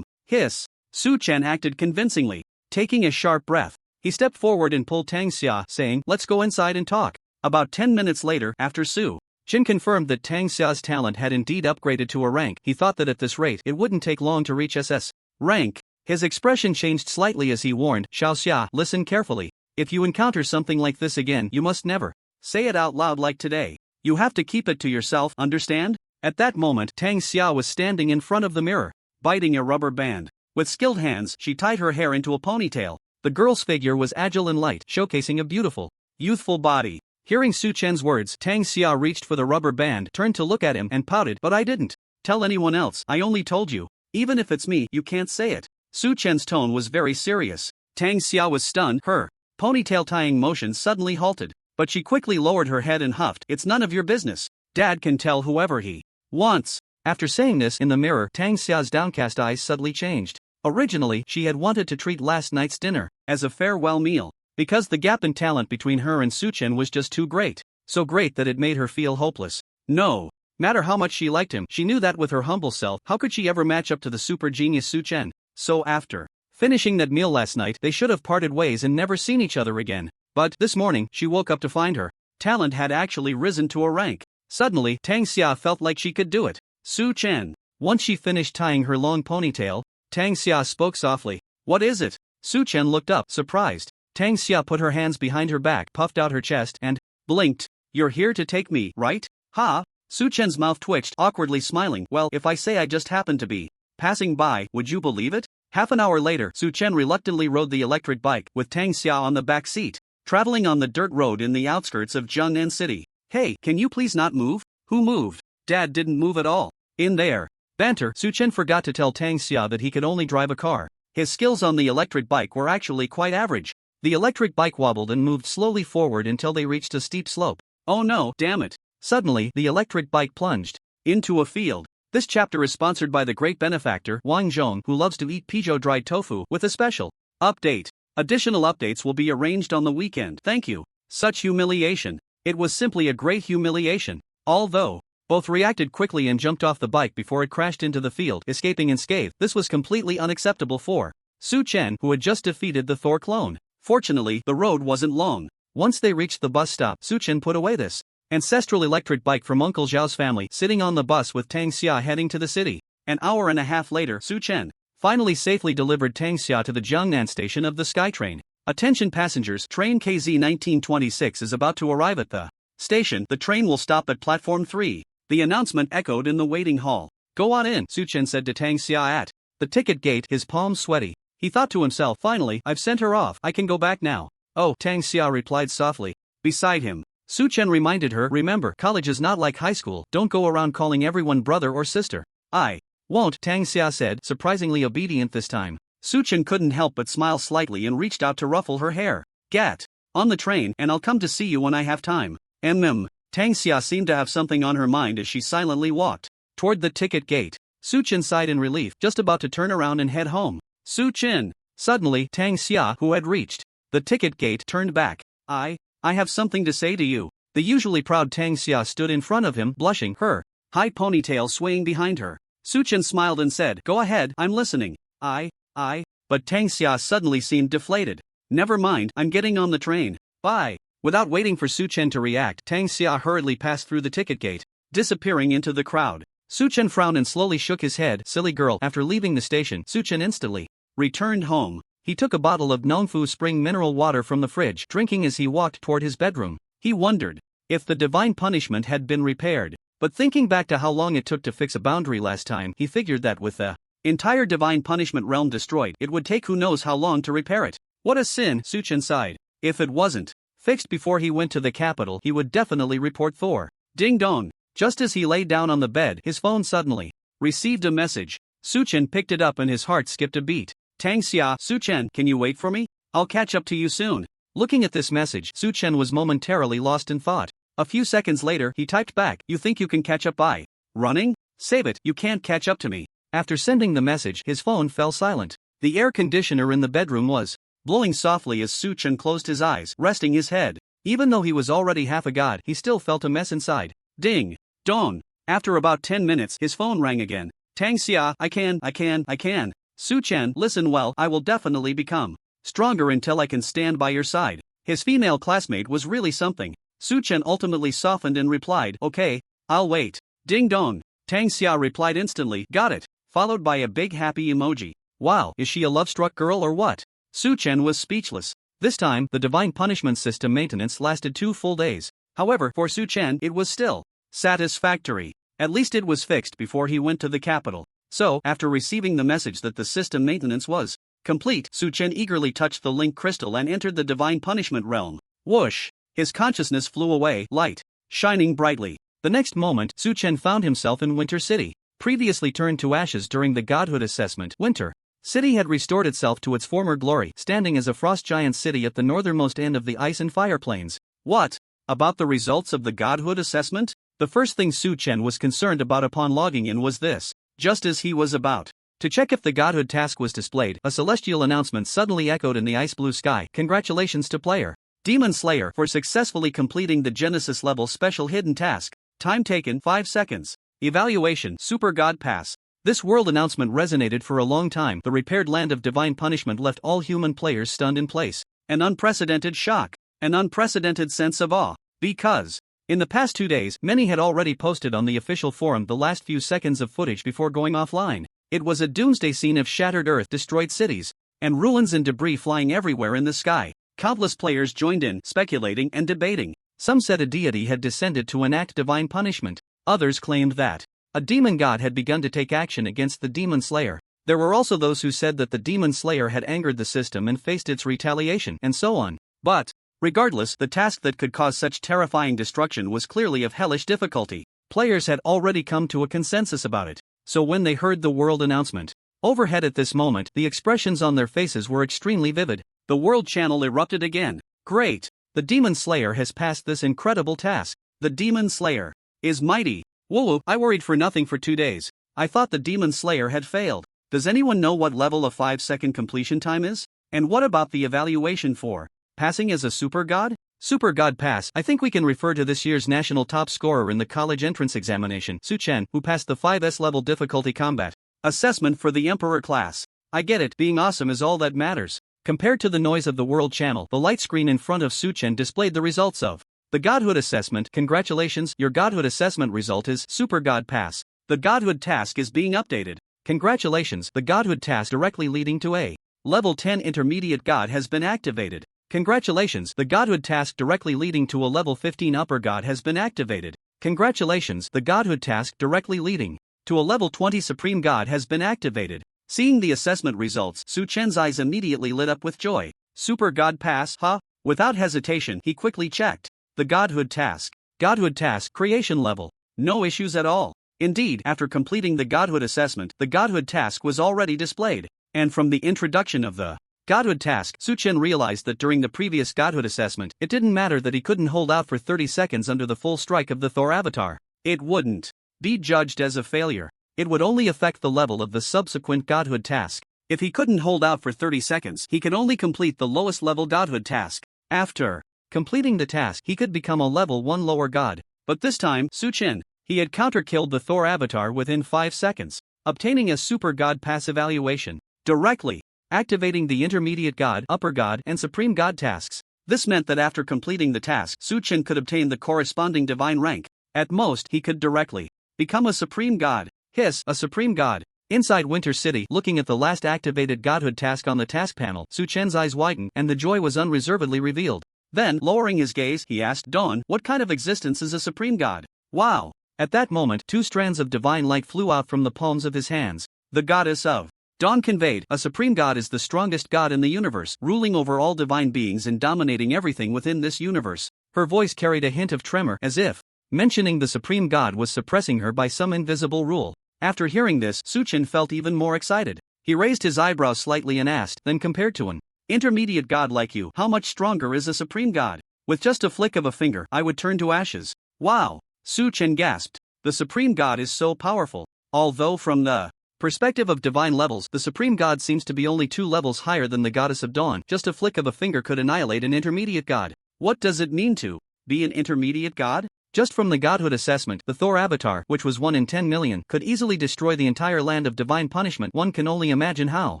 Hiss. Su-chen acted convincingly. Taking a sharp breath, he stepped forward and pulled Tang Xia, saying, Let's go inside and talk. About 10 minutes later, after Su-chen confirmed that Tang Xia's talent had indeed upgraded to a rank, he thought that at this rate it wouldn't take long to reach SS rank. His expression changed slightly as he warned, Xiaoxia, listen carefully. If you encounter something like this again, you must never say it out loud like today. You have to keep it to yourself, understand? At that moment, Tang Xia was standing in front of the mirror, biting a rubber band. With skilled hands, she tied her hair into a ponytail. The girl's figure was agile and light, showcasing a beautiful, youthful body. Hearing Su-chen's words, Tang Xia reached for the rubber band, turned to look at him, and pouted. But I didn't tell anyone else. I only told you. Even if it's me, you can't say it. Su-chen's tone was very serious. Tang Xia was stunned. Her ponytail tying motion suddenly halted, but she quickly lowered her head and huffed. It's none of your business. Dad can tell whoever he wants. After saying this in the mirror, Tang Xia's downcast eyes suddenly changed. Originally, she had wanted to treat last night's dinner as a farewell meal, because the gap in talent between her and Su-chen was just too great. So great that it made her feel hopeless. No matter how much she liked him, she knew that with her humble self, how could she ever match up to the super genius Su-chen? So after finishing that meal last night, they should have parted ways and never seen each other again. But this morning, she woke up to find her talent had actually risen to a rank. Suddenly, Tang Xia felt like she could do it. Su-chen. Once she finished tying her long ponytail, Tang Xia spoke softly. What is it? Su-chen looked up, surprised. Tang Xia put her hands behind her back, puffed out her chest, and blinked. You're here to take me, right? Ha? Su-chen's mouth twitched, awkwardly smiling. Well, if I say I just happened to be passing by, would you believe it? Half an hour later, Su-chen reluctantly rode the electric bike, with Tang Xia on the back seat, traveling on the dirt road in the outskirts of Zhengnan City. Hey, can you please not move? Who moved? Dad didn't move at all. In their banter, Su-chen forgot to tell Tang Xia that he could only drive a car. His skills on the electric bike were actually quite average. The electric bike wobbled and moved slowly forward until they reached a steep slope. Oh no, damn it. Suddenly, the electric bike plunged into a field. This chapter is sponsored by the great benefactor Wang Zhong, who loves to eat Pigeot dried tofu, with a special update. Additional updates will be arranged on the weekend. Thank you. Such humiliation. It was simply a great humiliation. Although Both reacted quickly and jumped off the bike before it crashed into the field, escaping unscathed. This was completely unacceptable for Su Chen, who had just defeated the Thor clone. Fortunately, the road wasn't long. Once they reached the bus stop, Su Chen put away this ancestral electric bike from Uncle Zhao's family, sitting on the bus with Tang Xia heading to the city. An hour and a half later, Su Chen finally safely delivered Tang Xia to the Jiangnan station of the SkyTrain. Attention passengers, train KZ 1926 is about to arrive at the station. The train will stop at platform 3. The announcement echoed in the waiting hall. Go on in, Su Chen said to Tang Xia at the ticket gate, his palms sweaty. He thought to himself, finally, I've sent her off, I can go back now. Oh, Tang Xia replied softly. Beside him, Su Chen reminded her, remember, college is not like high school, don't go around calling everyone brother or sister. I won't, Tang Xia said, surprisingly obedient this time. Su Chen couldn't help but smile slightly and reached out to ruffle her hair. Get on the train, and I'll come to see you when I have time. Tang Xia seemed to have something on her mind as she silently walked toward the ticket gate. Su Chen sighed in relief, just about to turn around and head home. Su Chen! Suddenly, Tang Xia, who had reached the ticket gate, turned back. I have something to say to you. The usually proud Tang Xia stood in front of him, blushing, her high ponytail swaying behind her. Su Chen smiled and said, Go ahead, I'm listening. But Tang Xia suddenly seemed deflated. Never mind, I'm getting on the train. Bye. Without waiting for Su Chen to react, Tang Xia hurriedly passed through the ticket gate, disappearing into the crowd. Su Chen frowned and slowly shook his head. Silly girl. After leaving the station, Su Chen instantly returned home. He took a bottle of Nongfu spring mineral water from the fridge, drinking as he walked toward his bedroom. He wondered if the divine punishment had been repaired. But thinking back to how long it took to fix a boundary last time, he figured that with the entire divine punishment realm destroyed, it would take who knows how long to repair it. What a sin, Su Chen sighed. If it wasn't fixed before he went to the capital, he would definitely report Thor. Ding dong. Just as he lay down on the bed, his phone suddenly received a message. Su Chen picked it up and his heart skipped a beat. Tang Xia, Su Chen, can you wait for me? I'll catch up to you soon. Looking at this message, Su Chen was momentarily lost in thought. A few seconds later, he typed back, You think you can catch up by running? Save it, you can't catch up to me. After sending the message, his phone fell silent. The air conditioner in the bedroom was blowing softly as Su Chen closed his eyes, resting his head. Even though he was already half a god, he still felt a mess inside. Ding dong. After about 10 minutes, his phone rang again. Tang Xia, I can. Su Chen, listen well, I will definitely become stronger until I can stand by your side. His female classmate was really something. Su Chen ultimately softened and replied, Okay, I'll wait. Ding dong. Tang Xia replied instantly, Got it, followed by a big happy emoji. Wow, is she a love-struck girl or what? Su Chen was speechless. This time, the divine punishment system maintenance lasted 2 full days. However, for Su Chen, it was still satisfactory. At least it was fixed before he went to the capital. So, after receiving the message that the system maintenance was complete, Su Chen eagerly touched the link crystal and entered the divine punishment realm. Whoosh! His consciousness flew away, light shining brightly. The next moment, Su Chen found himself in Winter City. Previously turned to ashes during the godhood assessment, Winter City had restored itself to its former glory, standing as a frost giant city at the northernmost end of the ice and fire plains. What about the results of the godhood assessment? The first thing Su Chen was concerned about upon logging in was this. Just as he was about to check if the godhood task was displayed, a celestial announcement suddenly echoed in the ice-blue sky. Congratulations to player Demon Slayer for successfully completing the Genesis level special hidden task. Time taken 5 seconds. Evaluation Super God Pass. This world announcement resonated for a long time. The repaired land of divine punishment left all human players stunned in place. An unprecedented shock. An unprecedented sense of awe. Because in the past 2 days, many had already posted on the official forum the last few seconds of footage before going offline. It was a doomsday scene of shattered earth, destroyed cities, and ruins and debris flying everywhere in the sky. Countless players joined in, speculating and debating. Some said a deity had descended to enact divine punishment. Others claimed that a demon god had begun to take action against the Demon Slayer. There were also those who said that the Demon Slayer had angered the system and faced its retaliation, and so on. But regardless, the task that could cause such terrifying destruction was clearly of hellish difficulty. Players had already come to a consensus about it. So when they heard the world announcement overhead at this moment, the expressions on their faces were extremely vivid. The world channel erupted again. Great! The Demon Slayer has passed this incredible task. The Demon Slayer is mighty. Woo, I worried for nothing for 2 days. I thought the Demon Slayer had failed. Does anyone know what level of 5-second completion time is? And what about the evaluation for passing as a super god? Super God Pass. I think we can refer to this year's national top scorer in the college entrance examination, Su Chen, who passed the 5S level difficulty combat assessment for the Emperor class. I get it, being awesome is all that matters. Compared to the noise of the World Channel, the light screen in front of Su Chen displayed the results of the Godhood Assessment. Congratulations, your Godhood Assessment result is Super God Pass. The Godhood task is being updated. Congratulations, the Godhood task directly leading to a Level 10 Intermediate God has been activated. Congratulations, the Godhood task directly leading to a Level 15 Upper God has been activated. Congratulations, the Godhood task directly leading to a Level 20 Supreme God has been activated. Seeing the assessment results, Su Chen's eyes immediately lit up with joy. Super God Pass, huh? Without hesitation, he quickly checked the Godhood task. Godhood task creation level. No issues at all. Indeed, after completing the Godhood assessment, the Godhood task was already displayed. And from the introduction of the Godhood task, Su Chen realized that during the previous Godhood assessment, it didn't matter that he couldn't hold out for 30 seconds under the full strike of the Thor avatar. It wouldn't be judged as a failure. It would only affect the level of the subsequent Godhood task. If he couldn't hold out for 30 seconds, he could only complete the lowest level Godhood task. After completing the task, he could become a level 1 lower God. But this time, Su Chen, he had counter-killed the Thor avatar within 5 seconds, obtaining a Super God Pass evaluation directly, activating the Intermediate God, Upper God, and Supreme God tasks. This meant that after completing the task, Su Chen could obtain the corresponding divine rank. At most, he could directly become a Supreme God. A Supreme God. Inside Winter City, looking at the last activated Godhood task on the task panel, Su Chen's eyes widened, and the joy was unreservedly revealed. Then, lowering his gaze, he asked Dawn, "What kind of existence is a Supreme God?" Wow! At that moment, 2 strands of divine light flew out from the palms of his hands. The goddess of Dawn conveyed, "A Supreme God is the strongest God in the universe, ruling over all divine beings and dominating everything within this universe." Her voice carried a hint of tremor, as if mentioning the Supreme God was suppressing her by some invisible rule. After hearing this, Su Chen felt even more excited. He raised his eyebrows slightly and asked, "Then compared to an intermediate God like you, how much stronger is a Supreme God?" "With just a flick of a finger, I would turn to ashes." Wow! Su Chen gasped. The Supreme God is so powerful. Although from the perspective of divine levels, the Supreme God seems to be only 2 levels higher than the Goddess of Dawn. Just a flick of a finger could annihilate an intermediate God. What does it mean to be an intermediate God? Just from the Godhood assessment, the Thor avatar, which was 1 in 10 million, could easily destroy the entire land of divine punishment. One can only imagine how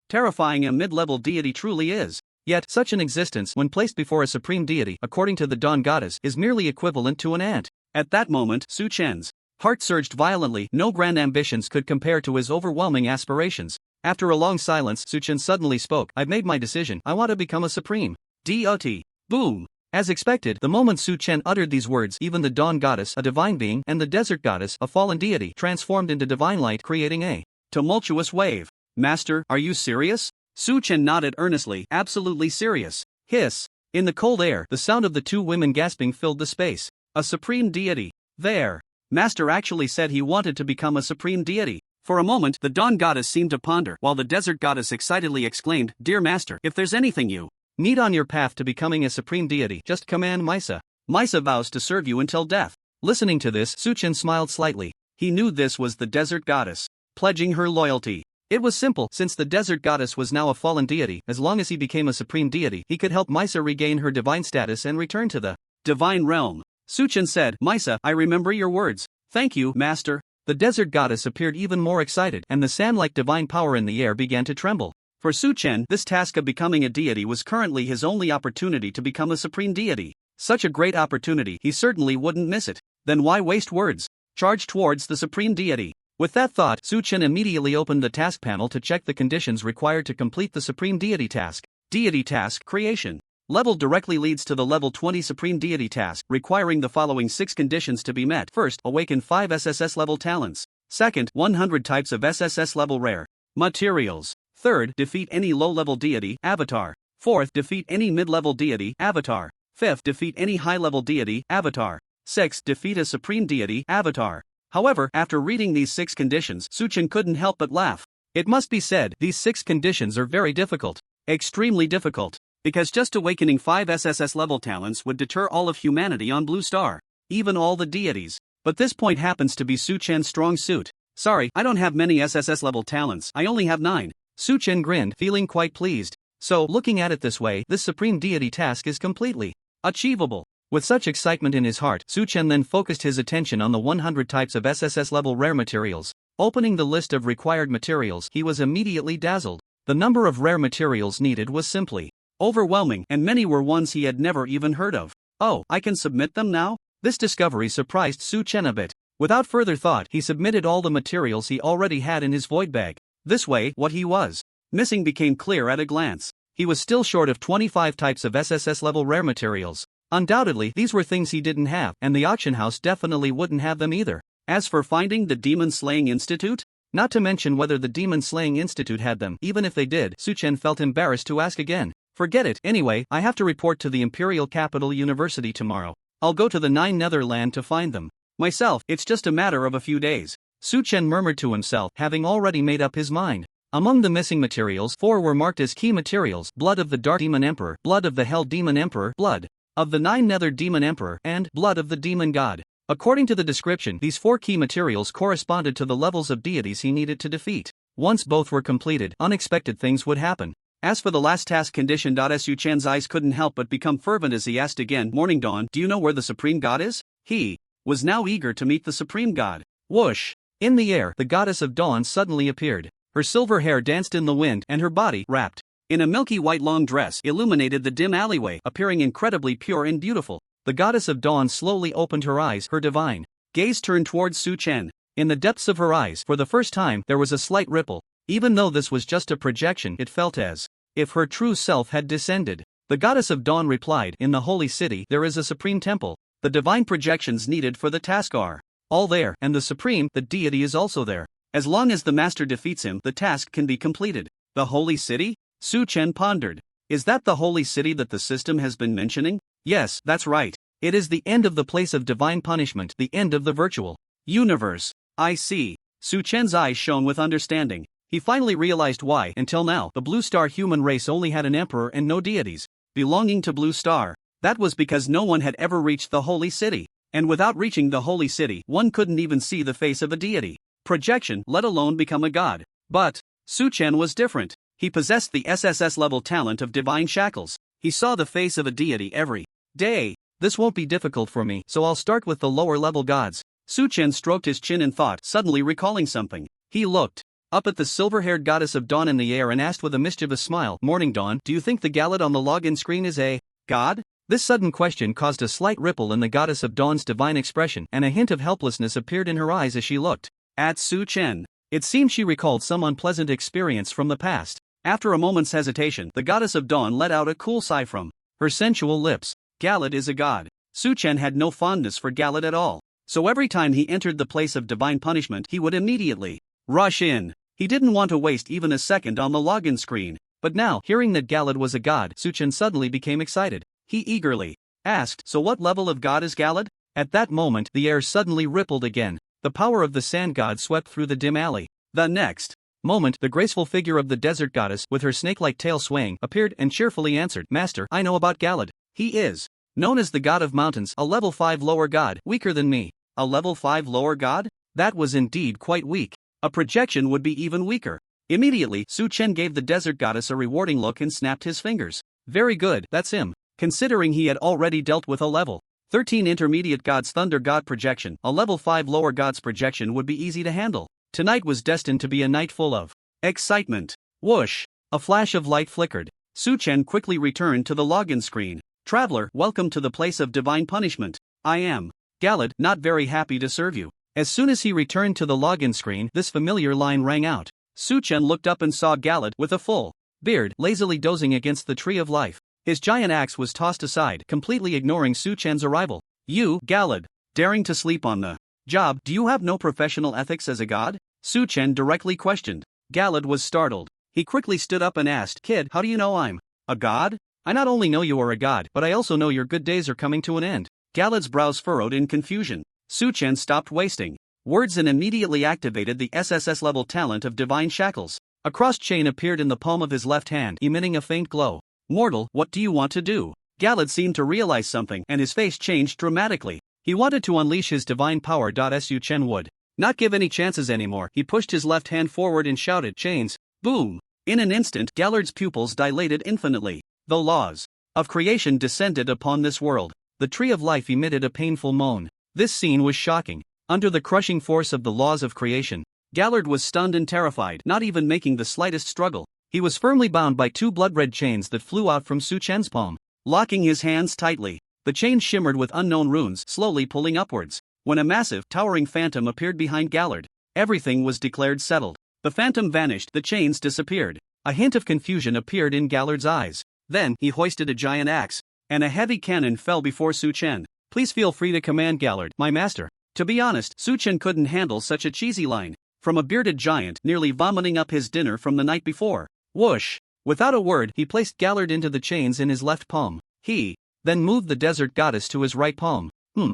terrifying a mid-level deity truly is. Yet, such an existence, when placed before a supreme deity, according to the Dawn Goddess, is merely equivalent to an ant. At that moment, Su Chen's heart surged violently. No grand ambitions could compare to his overwhelming aspirations. After a long silence, Su Chen suddenly spoke, "I've made my decision. I want to become a supreme deity." Boom! As expected, the moment Su Chen uttered these words, even the Dawn Goddess, a divine being, and the Desert Goddess, a fallen deity, transformed into divine light, creating a tumultuous wave. "Master, are you serious?" Su Chen nodded earnestly, "Absolutely serious." Hiss! In the cold air, the sound of the 2 women gasping filled the space. A supreme deity. There. Master actually said he wanted to become a supreme deity. For a moment, the Dawn Goddess seemed to ponder, while the Desert Goddess excitedly exclaimed, "Dear Master, if there's anything you need on your path to becoming a supreme deity, just command Misa. Misa vows to serve you until death." Listening to this, Su Chen smiled slightly. He knew this was the Desert Goddess pledging her loyalty. It was simple, since the Desert Goddess was now a fallen deity. As long as he became a supreme deity, he could help Misa regain her divine status and return to the divine realm. Su Chen said, "Misa, I remember your words." "Thank you, Master." The Desert Goddess appeared even more excited, and the sand-like divine power in the air began to tremble. For Su Chen, this task of becoming a deity was currently his only opportunity to become a supreme deity. Such a great opportunity, he certainly wouldn't miss it. Then why waste words? Charge towards the supreme deity. With that thought, Su Chen immediately opened the task panel to check the conditions required to complete the supreme deity task. Deity task creation. Level directly leads to the level 20 supreme deity task, requiring the following 6 conditions to be met. First, awaken 5 SSS level talents. Second, 100 types of SSS level rare materials. Third, defeat any low-level deity, avatar. Fourth, defeat any mid-level deity, avatar. Fifth, defeat any high-level deity, avatar. Sixth, defeat a supreme deity, avatar. However, after reading these 6 conditions, Su Chen couldn't help but laugh. It must be said, these 6 conditions are very difficult. Extremely difficult. Because just awakening 5 SSS level talents would deter all of humanity on Blue Star. Even all the deities. But this point happens to be Su Chen's strong suit. "Sorry, I don't have many SSS level talents, I only have 9. Su Chen grinned, feeling quite pleased. So, looking at it this way, this supreme deity task is completely Achievable. With such excitement in his heart, Su Chen then focused his attention on the 100 types of SSS level rare materials. Opening the list of required materials, he was immediately dazzled. The number of rare materials needed was simply overwhelming, and many were ones he had never even heard of. Oh, I can submit them now? This discovery surprised Su Chen a bit. Without further thought, he submitted all the materials he already had in his void bag. This way, what he was missing became clear at a glance. He was still short of 25 types of SSS level rare materials. Undoubtedly, these were things he didn't have, and the auction house definitely wouldn't have them either. As for finding the Demon Slaying Institute, not to mention whether the Demon Slaying Institute had them, even if they did, Su Chen felt embarrassed to ask again. Forget it, anyway, I have to report to the Imperial Capital University tomorrow. I'll go to the Nine Netherland to find them. Myself, it's just a matter of a few days. Su Chen murmured to himself, having already made up his mind. Among the missing materials, 4 were marked as key materials: blood of the Dark Demon Emperor, blood of the Hell Demon Emperor, blood of the Nine Nether Demon Emperor, and blood of the Demon God. According to the description, these 4 key materials corresponded to the levels of deities he needed to defeat. Once both were completed, unexpected things would happen. As for the last task condition, Su Chen's eyes couldn't help but become fervent as he asked again, Morning Dawn, do you know where the Supreme God is? He was now eager to meet the Supreme God. Whoosh! In the air, the Goddess of Dawn suddenly appeared. Her silver hair danced in the wind, and her body, wrapped in a milky white long dress, illuminated the dim alleyway, appearing incredibly pure and beautiful. The Goddess of Dawn slowly opened her eyes, her divine gaze turned towards Su Chen. In the depths of her eyes, for the first time, there was a slight ripple. Even though this was just a projection, it felt as if her true self had descended. The Goddess of Dawn replied, In the Holy City, there is a supreme temple. The divine projections needed for the task are all there, and the supreme, the deity, is also there. As long as the master defeats him, the task can be completed. The Holy City? Su Chen pondered. Is that the Holy City that the system has been mentioning? Yes, that's right. It is the end of the place of divine punishment, the end of the virtual universe. I see. Su Chen's eyes shone with understanding. He finally realized why, until now, the Blue Star human race only had an emperor and no deities belonging to Blue Star. That was because no one had ever reached the Holy City. And without reaching the Holy City, one couldn't even see the face of a deity projection, let alone become a god. But Su Chen was different. He possessed the SSS level talent of divine shackles. He saw the face of a deity every day. This won't be difficult for me, so I'll start with the lower level gods. Su Chen stroked his chin in thought, suddenly recalling something. He looked up at the silver-haired Goddess of Dawn in the air and asked with a mischievous smile, Morning Dawn, do you think the gallet on the login screen is a god? This sudden question caused a slight ripple in the Goddess of Dawn's divine expression, and a hint of helplessness appeared in her eyes as she looked at Su Chen. It seemed she recalled some unpleasant experience from the past. After a moment's hesitation, the Goddess of Dawn let out a cool sigh from her sensual lips. Gallet is a god. Su Chen had no fondness for Gallet at all. So every time he entered the place of divine punishment, he would immediately rush in. He didn't want to waste even a second on the login screen. But now, hearing that Gallet was a god, Su Chen suddenly became excited. He eagerly asked, So what level of god is Gallet? At that moment, the air suddenly rippled again. The power of the sand god swept through the dim alley. The next moment, the graceful figure of the desert goddess, with her snake-like tail swaying, appeared and cheerfully answered, Master, I know about Gallet. He is known as the god of mountains, a level 5 lower god, weaker than me. A level 5 lower god? That was indeed quite weak. A projection would be even weaker. Immediately, Su Chen gave the desert goddess a rewarding look and snapped his fingers. Very good, that's him. Considering he had already dealt with a level 13 intermediate god's thunder god projection, a level 5 lower god's projection would be easy to handle. Tonight was destined to be a night full of excitement. Whoosh! A flash of light flickered. Su Chen quickly returned to the login screen. Traveler, welcome to the place of divine punishment. I am Gallet, not very happy to serve you. As soon as he returned to the login screen, this familiar line rang out. Su Chen looked up and saw Gallet with a full beard lazily dozing against the tree of life. His giant axe was tossed aside, completely ignoring Su Chen's arrival. You, Gallet, daring to sleep on the job, do you have no professional ethics as a god? Su Chen directly questioned. Gallet was startled. He quickly stood up and asked, Kid, how do you know I'm a god? I not only know you are a god, but I also know your good days are coming to an end. Gallet's brows furrowed in confusion. Su Chen stopped wasting words and immediately activated the SSS level talent of divine shackles. A crossed chain appeared in the palm of his left hand, emitting a faint glow. Mortal, what do you want to do? Gallet seemed to realize something, and his face changed dramatically. He wanted to unleash his divine power. Su Chen would not give any chances anymore. He pushed his left hand forward and shouted, Chains! Boom! In an instant, Gallet's pupils dilated infinitely. The laws of creation descended upon this world. The tree of life emitted a painful moan. This scene was shocking. Under the crushing force of the laws of creation, Gallard was stunned and terrified, not even making the slightest struggle. He was firmly bound by two blood-red chains that flew out from Su Chen's palm. Locking his hands tightly, the chains shimmered with unknown runes, slowly pulling upwards. When a massive, towering phantom appeared behind Gallard, everything was declared settled. The phantom vanished, the chains disappeared. A hint of confusion appeared in Gallard's eyes. Then, he hoisted a giant axe, and a heavy cannon fell before Su Chen. Please feel free to command Gallard, my master. To be honest, Su Chen couldn't handle such a cheesy line from a bearded giant nearly vomiting up his dinner from the night before. Whoosh! Without a word, he placed Gallard into the chains in his left palm. He then moved the desert goddess to his right palm.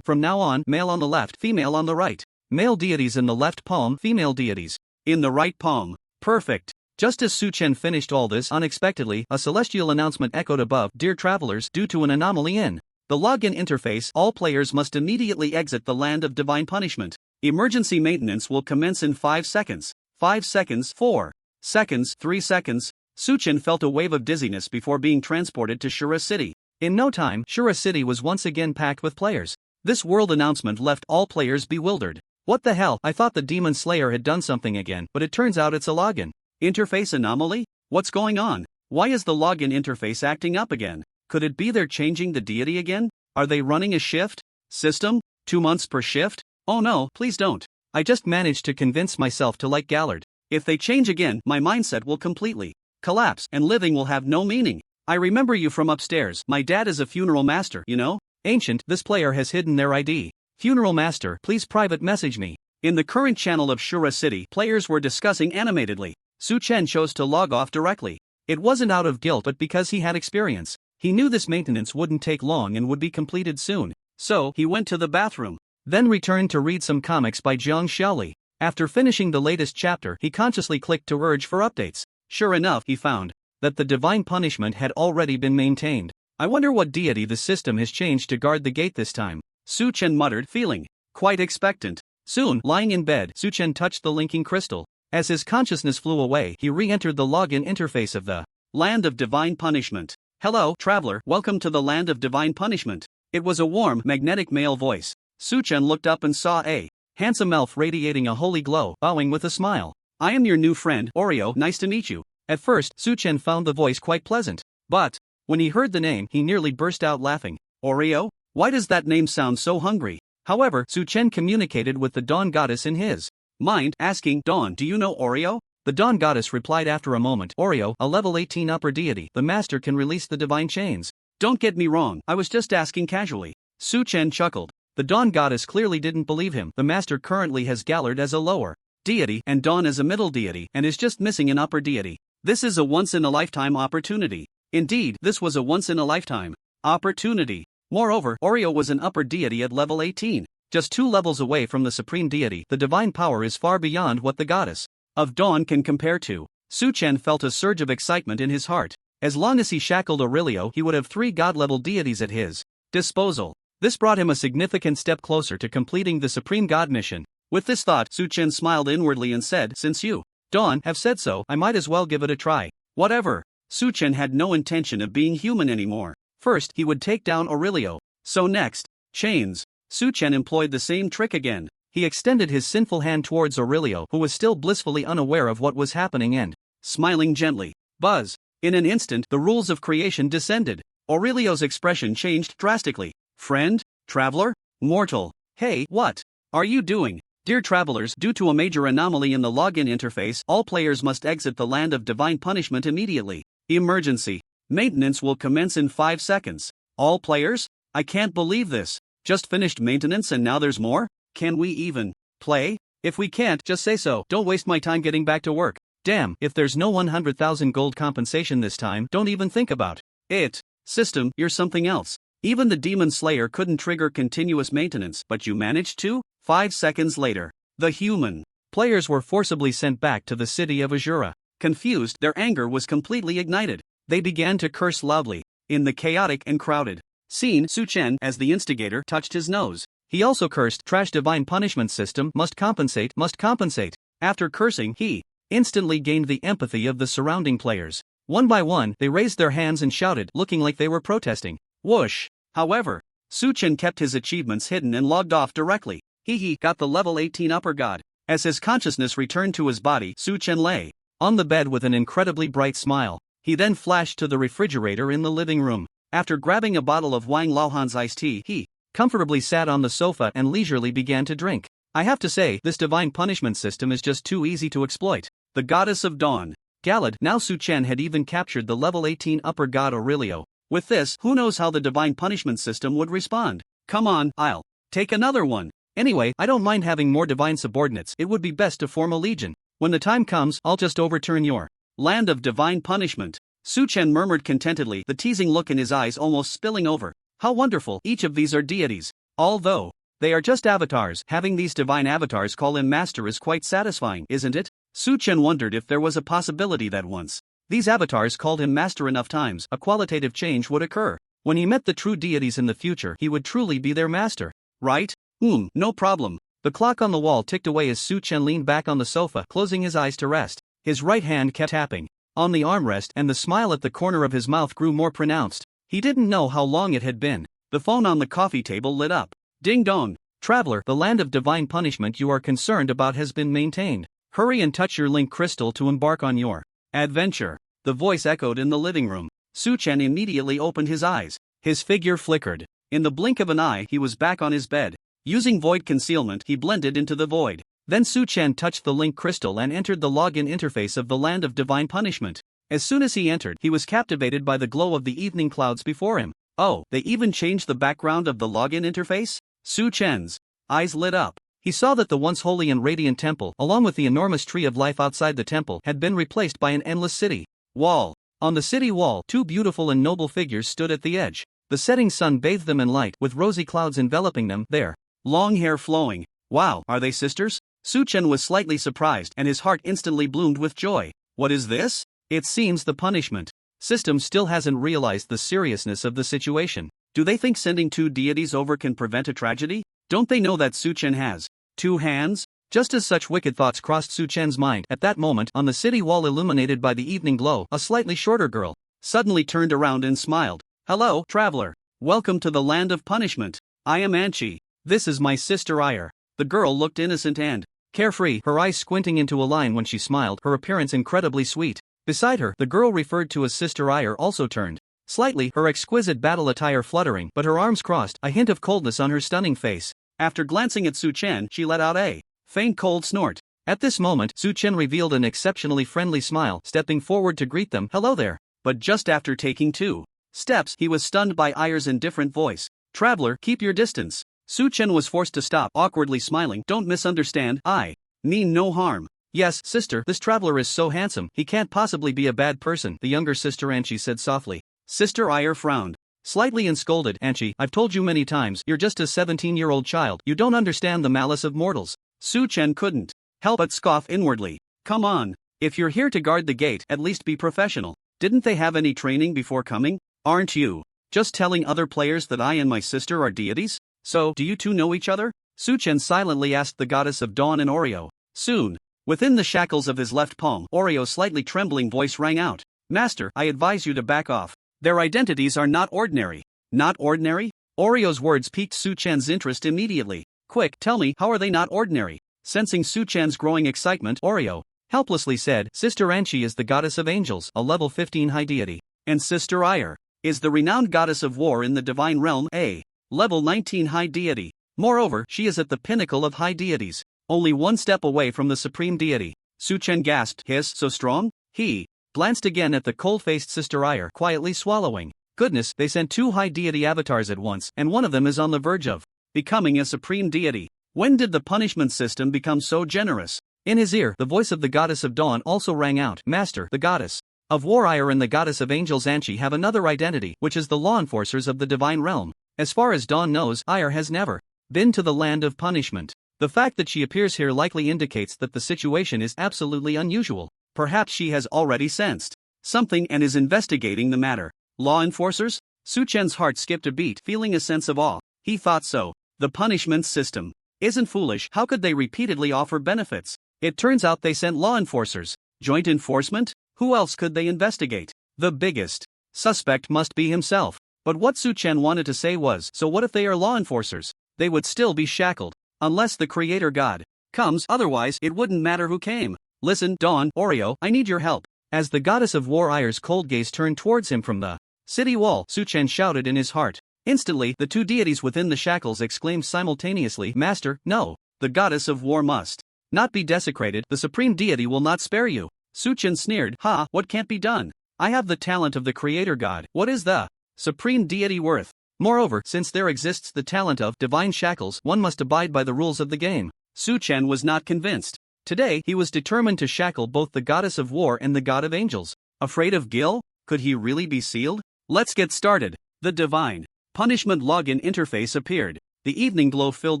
From now on, male on the left, female on the right. Male deities in the left palm, female deities in the right palm. Perfect. Just as Su Chen finished all this, unexpectedly, a celestial announcement echoed above. Dear travelers, due to an anomaly in the login interface, all players must immediately exit the land of divine punishment. Emergency maintenance will commence in 5 seconds. 5 seconds, 4 seconds, 3 seconds. Su Chen felt a wave of dizziness before being transported to Shura City. In no time, Shura City was once again packed with players. This world announcement left all players bewildered. What the hell? I thought the Demon Slayer had done something again, but it turns out it's a login interface anomaly? What's going on? Why is the login interface acting up again? Could it be they're changing the deity again? Are they running a shift system? 2 months per shift? Oh no, please don't. I just managed to convince myself to like Gallard. If they change again, my mindset will completely collapse and living will have no meaning. I remember you from upstairs. My dad is a funeral master, you know? Ancient, this player has hidden their ID. Funeral master, please private message me. In the current channel of Shura City, players were discussing animatedly. Su Chen chose to log off directly. It wasn't out of guilt but because he had experience. He knew this maintenance wouldn't take long and would be completed soon. So, he went to the bathroom. Then returned to read some comics by Jiang Xiaoli. After finishing the latest chapter, he consciously clicked to urge for updates. Sure enough, he found that the divine punishment had already been maintained. I wonder what deity the system has changed to guard the gate this time. Su Chen muttered, feeling quite expectant. Soon, lying in bed, Su Chen touched the linking crystal. As his consciousness flew away, he re-entered the login interface of the Land of Divine Punishment. Hello, traveler, welcome to the Land of Divine Punishment. It was a warm, magnetic male voice. Su Chen looked up and saw a handsome elf radiating a holy glow, bowing with a smile. I am your new friend, Oreo, nice to meet you. At first, Su Chen found the voice quite pleasant. But when he heard the name, he nearly burst out laughing. Oreo? Why does that name sound so hungry? However, Su Chen communicated with the Dawn Goddess in his mind, asking, Dawn, do you know Oreo? The Dawn Goddess replied after a moment, Oreo, a level 18 upper deity, the master can release the divine chains. Don't get me wrong, I was just asking casually. Su Chen chuckled. The Dawn Goddess clearly didn't believe him. The master currently has Gallard as a lower deity and Dawn as a middle deity and is just missing an upper deity. This is a once-in-a-lifetime opportunity. Indeed, this was a once-in-a-lifetime opportunity. Moreover, Oreo was an upper deity at level 18. Just 2 levels away from the supreme deity, the divine power is far beyond what the goddess of dawn can compare to. Su Chen felt a surge of excitement in his heart. As long as he shackled Aurelio, he would have 3 god-level deities at his disposal. This brought him a significant step closer to completing the supreme god mission. With this thought, Su Chen smiled inwardly and said, since you, Dawn, have said so, I might as well give it a try. Whatever. Su Chen had no intention of being human anymore. First, he would take down Aurelio. So next, chains. Su Chen employed the same trick again. He extended his sinful hand towards Aurelio, who was still blissfully unaware of what was happening and, smiling gently, buzz. In an instant, the rules of creation descended. Aurelio's expression changed drastically. Friend? Traveler? Mortal? Hey, what are you doing? Dear travelers, due to a major anomaly in the login interface, all players must exit the Land of Divine Punishment immediately. Emergency. Maintenance will commence in 5 seconds. All players? I can't believe this. Just finished maintenance and now there's more? Can we even play? If we can't, just say so. Don't waste my time getting back to work. Damn, if there's no 100,000 gold compensation this time, don't even think about it. System, you're something else. Even the Demon Slayer couldn't trigger continuous maintenance, but you managed to? 5 seconds later, the human players were forcibly sent back to the city of Azura. Confused, their anger was completely ignited. They began to curse loudly. In the chaotic and crowded scene, Su Chen, as the instigator, touched his nose. He also cursed, trash divine punishment system, must compensate, must compensate. After cursing, he instantly gained the empathy of the surrounding players. One by one, they raised their hands and shouted, looking like they were protesting. Whoosh! However, Su-chen kept his achievements hidden and logged off directly. He got the level 18 upper god. As his consciousness returned to his body, Su-chen lay on the bed with an incredibly bright smile. He then flashed to the refrigerator in the living room. After grabbing a bottle of Wang Laohan's iced tea, he comfortably sat on the sofa and leisurely began to drink. I have to say, this divine punishment system is just too easy to exploit. The Goddess of Dawn. Galad. Now Su-chen had even captured the level 18 upper god Aurelio. With this, who knows how the divine punishment system would respond? Come on, I'll take another one. Anyway, I don't mind having more divine subordinates. It would be best to form a legion. When the time comes, I'll just overturn your land of divine punishment. Su-chen murmured contentedly, the teasing look in his eyes almost spilling over. How wonderful, each of these are deities. Although they are just avatars, having these divine avatars call him master is quite satisfying, isn't it? Su-chen wondered if there was a possibility that once these avatars called him master enough times, a qualitative change would occur. When he met the true deities in the future, he would truly be their master. Right? No problem. The clock on the wall ticked away as Su-chen leaned back on the sofa, closing his eyes to rest. His right hand kept tapping on the armrest and the smile at the corner of his mouth grew more pronounced. He didn't know how long it had been. The phone on the coffee table lit up. Ding dong. Traveler, the land of divine punishment you are concerned about has been maintained. Hurry and touch your link crystal to embark on your adventure. The voice echoed in the living room. Su-chen immediately opened his eyes. His figure flickered. In the blink of an eye, he was back on his bed. Using void concealment, he blended into the void. Then Su-chen touched the link crystal and entered the login interface of the land of divine punishment. As soon as he entered, he was captivated by the glow of the evening clouds before him. Oh, they even changed the background of the login interface? Su-chen's eyes lit up. He saw that the once holy and radiant temple, along with the enormous tree of life outside the temple, had been replaced by an endless city wall. On the city wall, two beautiful and noble figures stood at the edge. The setting sun bathed them in light, with rosy clouds enveloping them, their long hair flowing. Wow, are they sisters? Su-chen was slightly surprised, and his heart instantly bloomed with joy. What is this? It seems the punishment system still hasn't realized the seriousness of the situation. Do they think sending two deities over can prevent a tragedy? Don't they know that Su-chen has two hands? Just as such wicked thoughts crossed Su-chen's mind, at that moment, on the city wall illuminated by the evening glow, a slightly shorter girl suddenly turned around and smiled. Hello, traveler. Welcome to the land of punishment. I am Anchi. This is my sister Ire. The girl looked innocent and carefree, her eyes squinting into a line when she smiled, her appearance incredibly sweet. Beside her, the girl referred to as Sister Ire also turned slightly, her exquisite battle attire fluttering, but her arms crossed, a hint of coldness on her stunning face. After glancing at Su-chen, she let out a faint cold snort. At this moment, Su-chen revealed an exceptionally friendly smile, stepping forward to greet them. Hello there. But just after taking 2 steps, he was stunned by Ire's indifferent voice. Traveler, keep your distance. Su-chen was forced to stop, awkwardly smiling. Don't misunderstand, I mean no harm. Yes, sister, this traveler is so handsome, he can't possibly be a bad person, the younger sister Anchi said softly. Sister Ire frowned slightly and scolded. Anchi, I've told you many times, you're just a 17-year-old child, you don't understand the malice of mortals. Su-chen couldn't help but scoff inwardly. Come on, if you're here to guard the gate, at least be professional. Didn't they have any training before coming? Aren't you just telling other players that I and my sister are deities? So, do you two know each other? Su-chen silently asked the goddess of dawn and Oreo. Soon, within the shackles of his left palm, Oreo's slightly trembling voice rang out. Master, I advise you to back off. Their identities are not ordinary. Not ordinary? Oreo's words piqued Su-chen's interest immediately. Quick, tell me, how are they not ordinary? Sensing Su-chen's growing excitement, Oreo helplessly said, Sister Anchi is the goddess of angels, a level 15 high deity. And Sister Ire is the renowned goddess of war in the divine realm, a level 19 high deity. Moreover, she is at the pinnacle of high deities, only one step away from the supreme deity. Su-chen gasped, so strong? He glanced again at the cold-faced Sister Ire, quietly swallowing. Goodness, they sent 2 high deity avatars at once, and one of them is on the verge of becoming a supreme deity. When did the punishment system become so generous? In his ear, the voice of the goddess of dawn also rang out. Master, the goddess of war Ire and the goddess of angels Anchi have another identity, which is the law enforcers of the divine realm. As far as Dawn knows, Ire has never been to the land of punishment. The fact that she appears here likely indicates that the situation is absolutely unusual. Perhaps she has already sensed something and is investigating the matter. Law enforcers? Su-chen's heart skipped a beat, feeling a sense of awe. He thought so. The punishment system isn't foolish. How could they repeatedly offer benefits? It turns out they sent law enforcers. Joint enforcement? Who else could they investigate? The biggest suspect must be himself. But what Su-chen wanted to say was, so what if they are law enforcers? They would still be shackled. Unless the creator god comes, otherwise it wouldn't matter who came. Listen, Dawn, Oreo, I need your help. As the goddess of war Ire's cold gaze turned towards him from the city wall, Su-chen shouted in his heart. Instantly, the two deities within the shackles exclaimed simultaneously, Master, no. The goddess of war must not be desecrated. The supreme deity will not spare you. Su-chen sneered, ha, what can't be done? I have the talent of the creator god. What is the supreme deity worth? Moreover, since there exists the talent of divine shackles, one must abide by the rules of the game. Su-chen was not convinced. Today, he was determined to shackle both the goddess of war and the god of angels. Afraid of Gil? Could he really be sealed? Let's get started. The divine punishment login interface appeared. The evening glow filled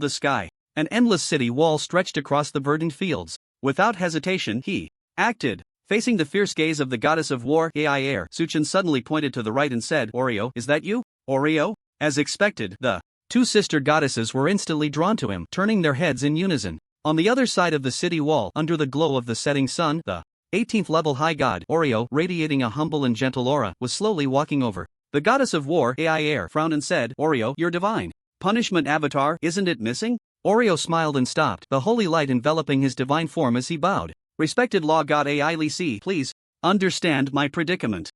the sky. An endless city wall stretched across the verdant fields. Without hesitation, he acted. Facing the fierce gaze of the goddess of war, AI Air, Su-chen suddenly pointed to the right and said, Oreo, is that you? Oreo? As expected, the two sister goddesses were instantly drawn to him, turning their heads in unison. On the other side of the city wall, under the glow of the setting sun, the 18th level high god, Oreo, radiating a humble and gentle aura, was slowly walking over. The goddess of war, AI Air, frowned and said, Oreo, your divine punishment avatar, isn't it missing? Oreo smiled and stopped, the holy light enveloping his divine form as he bowed. Respected law god AI Lee Si, please understand my predicament.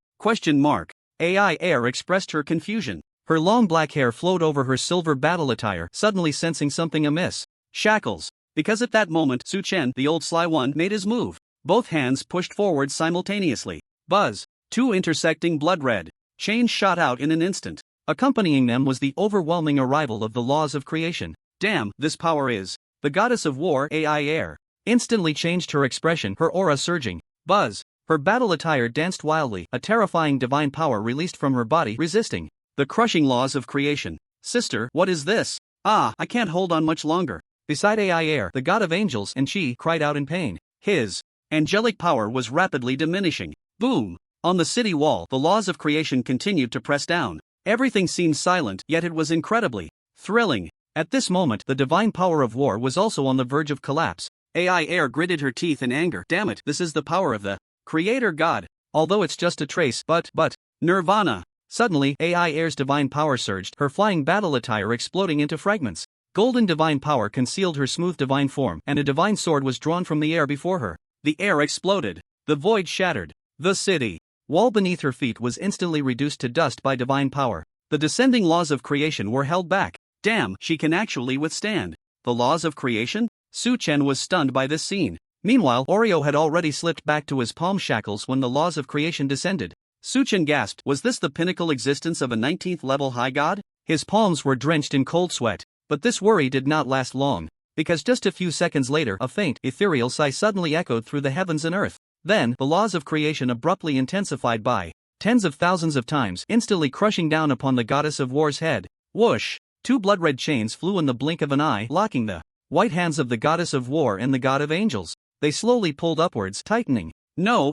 AI Air expressed her confusion. Her long black hair flowed over her silver battle attire, suddenly sensing something amiss. Shackles. Because at that moment, Su-chen, the old sly one, made his move. Both hands pushed forward simultaneously. Buzz. Two intersecting blood-red chains shot out in an instant. Accompanying them was the overwhelming arrival of the laws of creation. Damn, this power is. The goddess of war, AI Air, instantly changed her expression, her aura surging. Buzz. Her battle attire danced wildly, a terrifying divine power released from her body, resisting the crushing laws of creation. Sister, what is this? I can't hold on much longer. Beside AI Air, the god of angels and she cried out in pain. His angelic power was rapidly diminishing. Boom! On the city wall, the laws of creation continued to press down. Everything seemed silent, yet it was incredibly thrilling. At this moment, the divine power of war was also on the verge of collapse. AI Air gritted her teeth in anger. Damn it, this is the power of the creator god. Although it's just a trace, but Nirvana. Suddenly, AI Air's divine power surged, her flying battle attire exploding into fragments. Golden divine power concealed her smooth divine form, and a divine sword was drawn from the air before her. The air exploded. The void shattered. The city wall beneath her feet was instantly reduced to dust by divine power. The descending laws of creation were held back. Damn, she can actually withstand the laws of creation? Su-chen was stunned by this scene. Meanwhile, Oreo had already slipped back to his palm shackles when the laws of creation descended. Su-chen gasped, was this the pinnacle existence of a 19th level high god? His palms were drenched in cold sweat. But this worry did not last long, because just a few seconds later a faint, ethereal sigh suddenly echoed through the heavens and earth. Then, the laws of creation abruptly intensified by tens of thousands of times, instantly crushing down upon the goddess of war's head. Whoosh! Two blood-red chains flew in the blink of an eye, locking the white hands of the goddess of war and the god of angels. They slowly pulled upwards, tightening. No!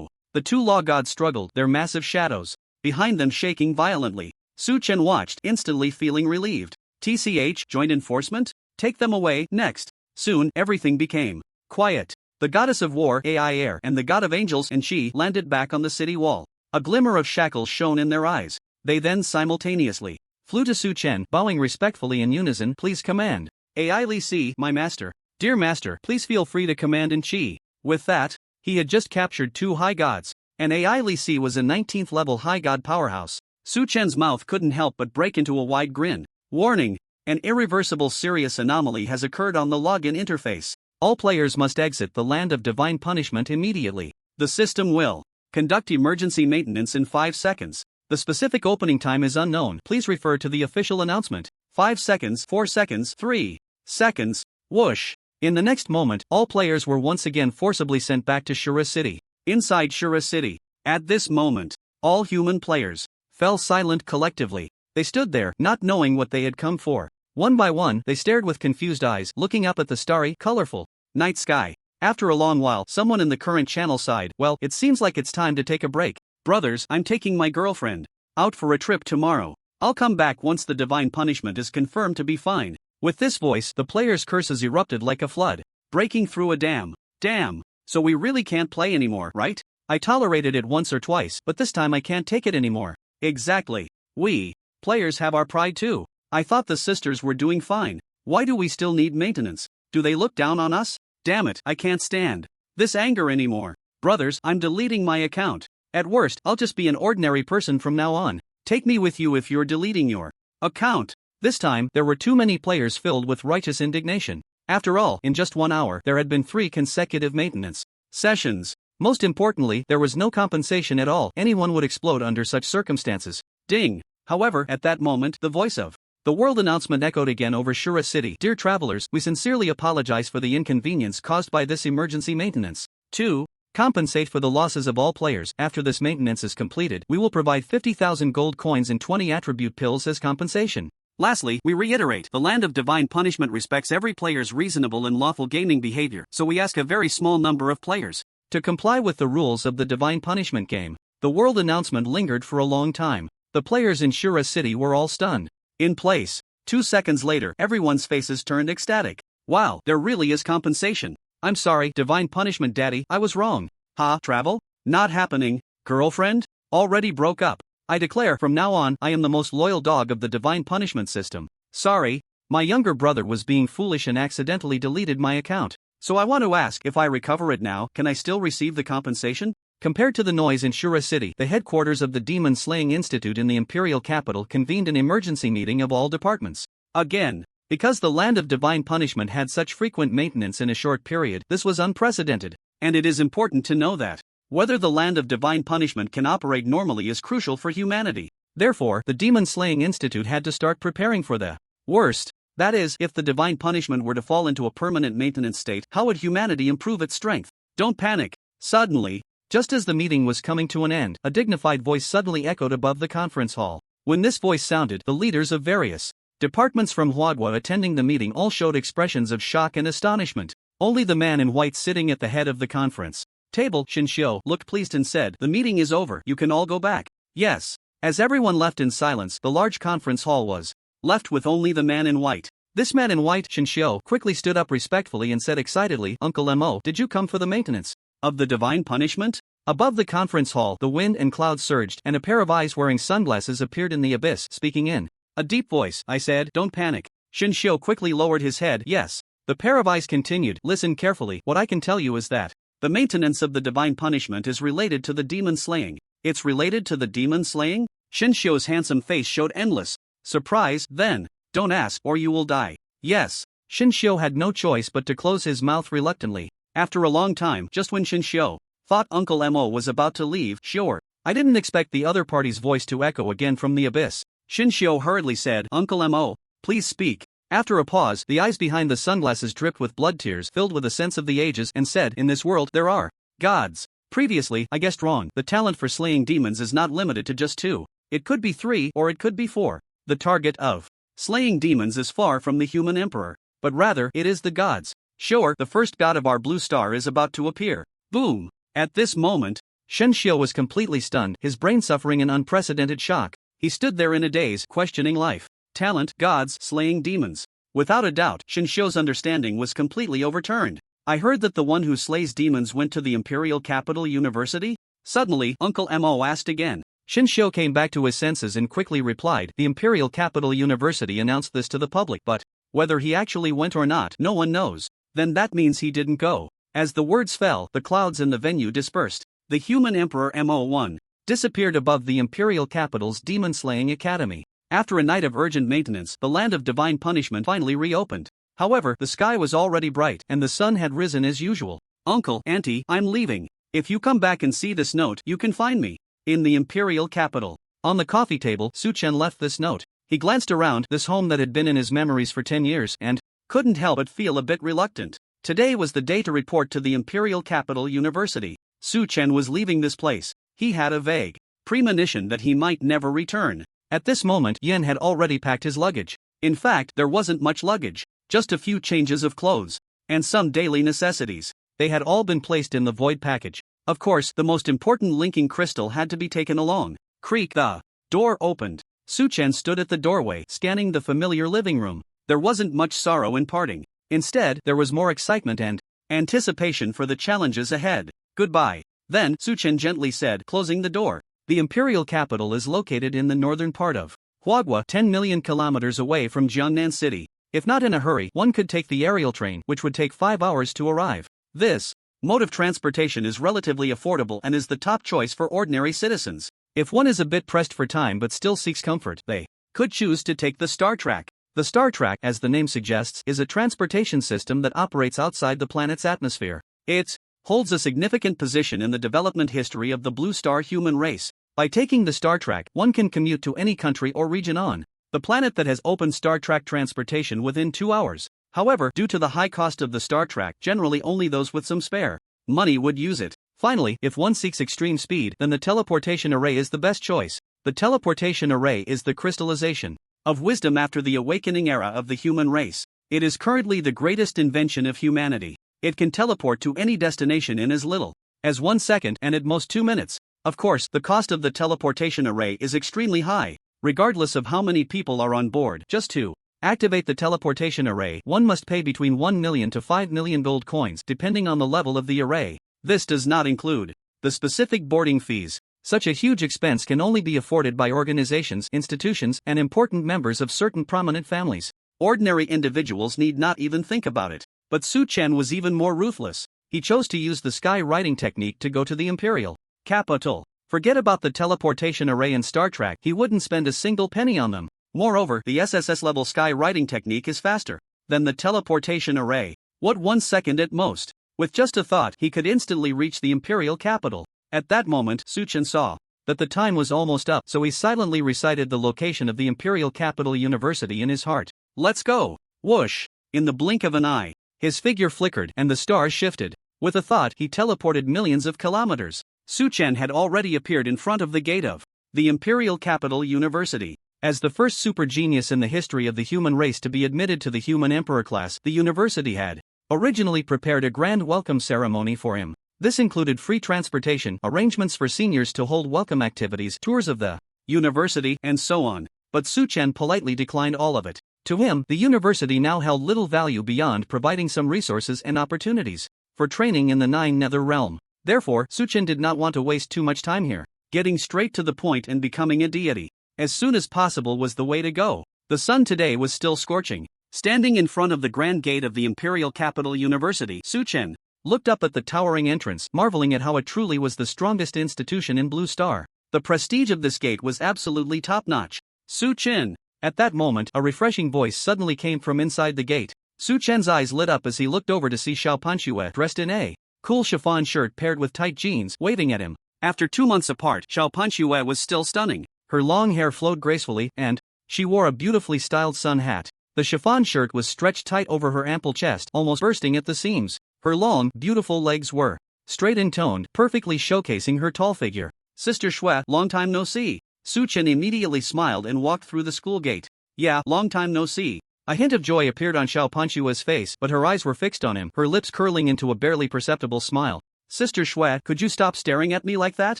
The two law gods struggled, their massive shadows behind them shaking violently. Su-chen watched, instantly feeling relieved. TCH, joint enforcement? Take them away. Next. Soon, everything became quiet. The goddess of war, AI Air, and the god of angels and she landed back on the city wall. A glimmer of shackles shone in their eyes. They then simultaneously flew to Su-chen, bowing respectfully in unison. Please command. AI Lee Si, my master. Dear master, please feel free to command in chi. With that, he had just captured two high gods, and AI Lee Si was a 19th level high god powerhouse. Su-chen's mouth couldn't help but break into a wide grin. Warning! An irreversible serious anomaly has occurred on the login interface. All players must exit the land of divine punishment immediately. The system will conduct emergency maintenance in 5 seconds. The specific opening time is unknown. Please refer to the official announcement. 5 seconds, 4 seconds, 3 seconds. Whoosh! In the next moment, all players were once again forcibly sent back to Shura City. Inside Shura City, at this moment, all human players fell silent collectively. They stood there, not knowing what they had come for. One by one, they stared with confused eyes, looking up at the starry, colorful night sky. After a long while, someone in the current channel sighed, well, it seems like it's time to take a break. Brothers, I'm taking my girlfriend out for a trip tomorrow. I'll come back once the divine punishment is confirmed to be fine. With this voice, the players' curses erupted like a flood, breaking through a dam. Damn, so we really can't play anymore, right? I tolerated it once or twice, but this time I can't take it anymore. Exactly. We players have our pride too. I thought the sisters were doing fine. Why do we still need maintenance? Do they look down on us? Damn it, I can't stand this anger anymore. Brothers, I'm deleting my account. At worst, I'll just be an ordinary person from now on. Take me with you if you're deleting your account. This time, there were too many players filled with righteous indignation. After all, in just 1 hour, there had been 3 consecutive maintenance sessions. Most importantly, there was no compensation at all. Anyone would explode under such circumstances. Ding! However, at that moment, the voice of the world announcement echoed again over Shura City. Dear travelers, we sincerely apologize for the inconvenience caused by this emergency maintenance. 2. Compensate for the losses of all players. After this maintenance is completed, we will provide 50,000 gold coins and 20 attribute pills as compensation. Lastly, we reiterate, the Land of Divine Punishment respects every player's reasonable and lawful gaming behavior, so we ask a very small number of players to comply with the rules of the Divine Punishment game. The world announcement lingered for a long time. The players in Shura City were all stunned in place. 2 seconds later, everyone's faces turned ecstatic. Wow, there really is compensation. I'm sorry, Divine Punishment Daddy, I was wrong. Ha, travel? Not happening. Girlfriend? Already broke up. I declare from now on, I am the most loyal dog of the Divine Punishment system. Sorry, my younger brother was being foolish and accidentally deleted my account. So I want to ask, if I recover it now, can I still receive the compensation? Compared to the noise in Shura City, the headquarters of the Demon Slaying Institute in the Imperial Capital convened an emergency meeting of all departments. Again, because the Land of Divine Punishment had such frequent maintenance in a short period, this was unprecedented. And it is important to know that whether the Land of Divine Punishment can operate normally is crucial for humanity. Therefore, the Demon Slaying Institute had to start preparing for the worst. That is, if the Divine Punishment were to fall into a permanent maintenance state, how would humanity improve its strength? Don't panic. Suddenly, just as the meeting was coming to an end, a dignified voice suddenly echoed above the conference hall. When this voice sounded, the leaders of various departments from Huadwa attending the meeting all showed expressions of shock and astonishment. Only the man in white sitting at the head of the conference table, Shinshio, looked pleased and said, "The meeting is over, you can all go back." Yes. As everyone left in silence, the large conference hall was left with only the man in white. This man in white, Shinshio, quickly stood up respectfully and said excitedly, "Uncle Mo, did you come for the maintenance of the Divine Punishment?" Above the conference hall, the wind and clouds surged, and a pair of eyes wearing sunglasses appeared in the abyss, speaking in a deep voice. I said, "Don't panic." Shinshio quickly lowered his head. Yes. The pair of eyes continued, "Listen carefully, what I can tell you is that the maintenance of the Divine Punishment is related to the demon slaying." It's related to the demon slaying? Shinshio's handsome face showed endless surprise. Then, don't ask or you will die. Yes. Shinshio had no choice but to close his mouth reluctantly. After a long time, just when Shinshio thought Uncle Mo was about to leave, "Sure." I didn't expect the other party's voice to echo again from the abyss. Shinshio hurriedly said, "Uncle Mo, please speak." After a pause, the eyes behind the sunglasses dripped with blood tears filled with a sense of the ages and said, "In this world, there are gods." Previously, I guessed wrong. The talent for slaying demons is not limited to just 2. It could be 3 or it could be 4. The target of slaying demons is far from the human emperor, but rather, it is the gods. Sure, the first god of our blue star is about to appear. Boom! At this moment, Shinshio was completely stunned, his brain suffering an unprecedented shock. He stood there in a daze, questioning life. Talent, gods, slaying demons. Without a doubt, Shinshio's understanding was completely overturned. I heard that the one who slays demons went to the Imperial Capital University? Suddenly, Uncle Mo asked again. Shinshio came back to his senses and quickly replied, "The Imperial Capital University announced this to the public, but whether he actually went or not, no one knows." Then that means he didn't go. As the words fell, the clouds in the venue dispersed. The human Emperor Mo1 disappeared above the Imperial Capital's demon-slaying academy. After a night of urgent maintenance, the Land of Divine Punishment finally reopened. However, the sky was already bright, and the sun had risen as usual. "Uncle, Auntie, I'm leaving. If you come back and see this note, you can find me in the Imperial Capital." On the coffee table, Suchen left this note. He glanced around this home that had been in his memories for 10 years and couldn't help but feel a bit reluctant. Today was the day to report to the Imperial Capital University. Suchen was leaving this place. He had a vague premonition that he might never return. At this moment, Yen had already packed his luggage. In fact, there wasn't much luggage, just a few changes of clothes and some daily necessities. They had all been placed in the void package. Of course, the most important linking crystal had to be taken along. Creak, the door opened. Suchen stood at the doorway, scanning the familiar living room. There wasn't much sorrow in parting. Instead, there was more excitement and anticipation for the challenges ahead. "Goodbye, Then, Su Chen gently said, closing the door. The imperial capital is located in the northern part of Huagua, 10 million kilometers away from Jiangnan City. If not in a hurry, one could take the aerial train, which would take 5 hours to arrive. This mode of transportation is relatively affordable and is the top choice for ordinary citizens. If one is a bit pressed for time but still seeks comfort, they could choose to take the Star Track. The Star Track, as the name suggests, is a transportation system that operates outside the planet's atmosphere. It holds a significant position in the development history of the Blue Star human race. By taking the Star Track, one can commute to any country or region on the planet that has open Star Track transportation within 2 hours. However, due to the high cost of the Star Track, generally only those with some spare money would use it. Finally, if one seeks extreme speed, then the teleportation array is the best choice. The teleportation array is the crystallization of wisdom after the awakening era of the human race. It is currently the greatest invention of humanity. It can teleport to any destination in as little as 1 second and at most 2 minutes. Of course, the cost of the teleportation array is extremely high. Regardless of how many people are on board, just to activate the teleportation array, one must pay between 1 million to 5 million gold coins, depending on the level of the array. This does not include the specific boarding fees. Such a huge expense can only be afforded by organizations, institutions, and important members of certain prominent families. Ordinary individuals need not even think about it. But Su Chen was even more ruthless. He chose to use the sky riding technique to go to the imperial capital. Forget about the teleportation array and Star Trek, he wouldn't spend a single penny on them. Moreover, the SSS level sky riding technique is faster than the teleportation array. What, 1 second at most? With just a thought, he could instantly reach the imperial capital. At that moment, Su Chen saw that the time was almost up, so he silently recited the location of the imperial capital university in his heart. Let's go! Whoosh! In the blink of an eye, his figure flickered and the stars shifted. With a thought, he teleported millions of kilometers. Su Chen had already appeared in front of the gate of the Imperial Capital University. As the first super genius in the history of the human race to be admitted to the human emperor class, the university had originally prepared a grand welcome ceremony for him. This included free transportation, arrangements for seniors to hold welcome activities, tours of the university, and so on. But Su Chen politely declined all of it. To him, the university now held little value beyond providing some resources and opportunities for training in the Nine Nether Realm. Therefore, Su Chen did not want to waste too much time here. Getting straight to the point and becoming a deity as soon as possible was the way to go. The sun today was still scorching. Standing in front of the grand gate of the Imperial Capital University, Su Chen looked up at the towering entrance, marveling at how it truly was the strongest institution in Blue Star. The prestige of this gate was absolutely top-notch. Su Chen! At that moment, a refreshing voice suddenly came from inside the gate. Su Chen's eyes lit up as he looked over to see Xiao Panxue dressed in a cool chiffon shirt paired with tight jeans, waving at him. After 2 months apart, Xiao Panxue was still stunning. Her long hair flowed gracefully, and she wore a beautifully styled sun hat. The chiffon shirt was stretched tight over her ample chest, almost bursting at the seams. Her long, beautiful legs were straight and toned, perfectly showcasing her tall figure. Sister Xue, long time no see. Su Chen immediately smiled and walked through the school gate. Yeah, long time no see. A hint of joy appeared on Xiao Panxue's face, but her eyes were fixed on him, her lips curling into a barely perceptible smile. Sister Xue, could you stop staring at me like that?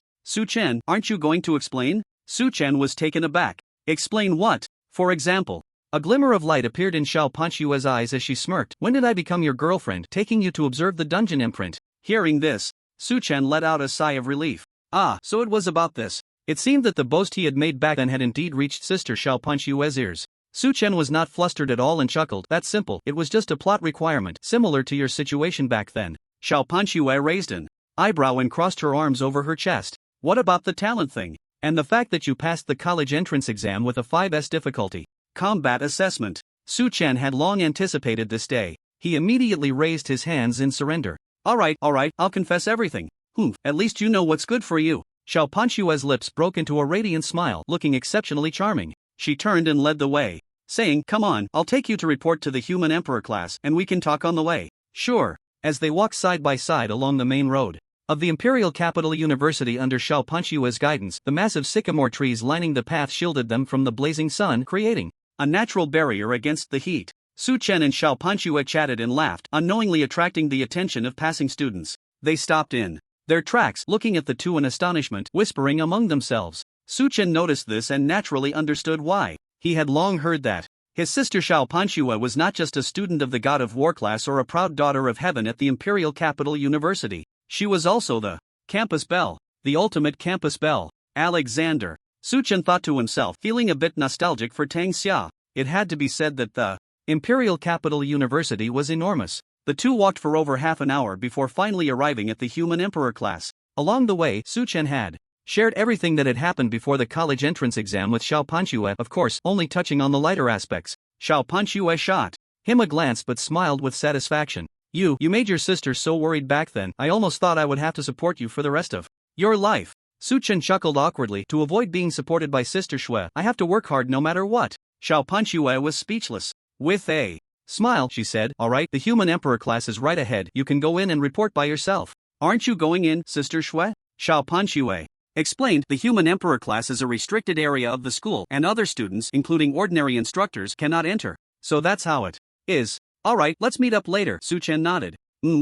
Su Chen, aren't you going to explain? Su Chen was taken aback. Explain what? For example. A glimmer of light appeared in Xiao Panxue's eyes as she smirked. When did I become your girlfriend, taking you to observe the dungeon imprint? Hearing this, Su Chen let out a sigh of relief. Ah, so it was about this. It seemed that the boast he had made back then had indeed reached Sister Xiao Panxue's ears. Su Chen was not flustered at all and chuckled. That's simple, it was just a plot requirement, similar to your situation back then. Xiao Panxue raised an eyebrow and crossed her arms over her chest. What about the talent thing? And the fact that you passed the college entrance exam with a 5S difficulty combat assessment. Su Chen had long anticipated this day. He immediately raised his hands in surrender. Alright, I'll confess everything. At least you know what's good for you. Xiao Panxue's lips broke into a radiant smile, looking exceptionally charming. She turned and led the way, saying, come on, I'll take you to report to the human emperor class, and we can talk on the way. Sure. As they walked side by side along the main road of the Imperial Capital University under Xiao Panxue's guidance, the massive sycamore trees lining the path shielded them from the blazing sun, creating a natural barrier against the heat. Su Chen and Xiao Panxue chatted and laughed, unknowingly attracting the attention of passing students. They stopped in their tracks, looking at the two in astonishment, whispering among themselves. Su Chen noticed this and naturally understood why. He had long heard that his sister Xiao Panxue was not just a student of the God of War class or a proud daughter of heaven at the Imperial Capital University. She was also the Campus bell. The ultimate campus bell. Alexander. Suchen thought to himself, feeling a bit nostalgic for Tang Xia. It had to be said that the Imperial Capital University was enormous. The two walked for over half an hour before finally arriving at the Human Emperor class. Along the way, Suchen had shared everything that had happened before the college entrance exam with Xiao Panxue, of course, only touching on the lighter aspects. Xiao Panxue shot him a glance but smiled with satisfaction. You made your sister so worried back then, I almost thought I would have to support you for the rest of your life. Suchen chuckled awkwardly. To avoid being supported by Sister Shui, I have to work hard no matter what. Xiao Panxue was speechless. With a smile, she said, alright, the Human Emperor class is right ahead, you can go in and report by yourself. Aren't you going in, Sister Shui? Xiao Panxue explained. The Human Emperor class is a restricted area of the school, and other students, including ordinary instructors, cannot enter. So that's how it is. Alright, let's meet up later. Suchen nodded.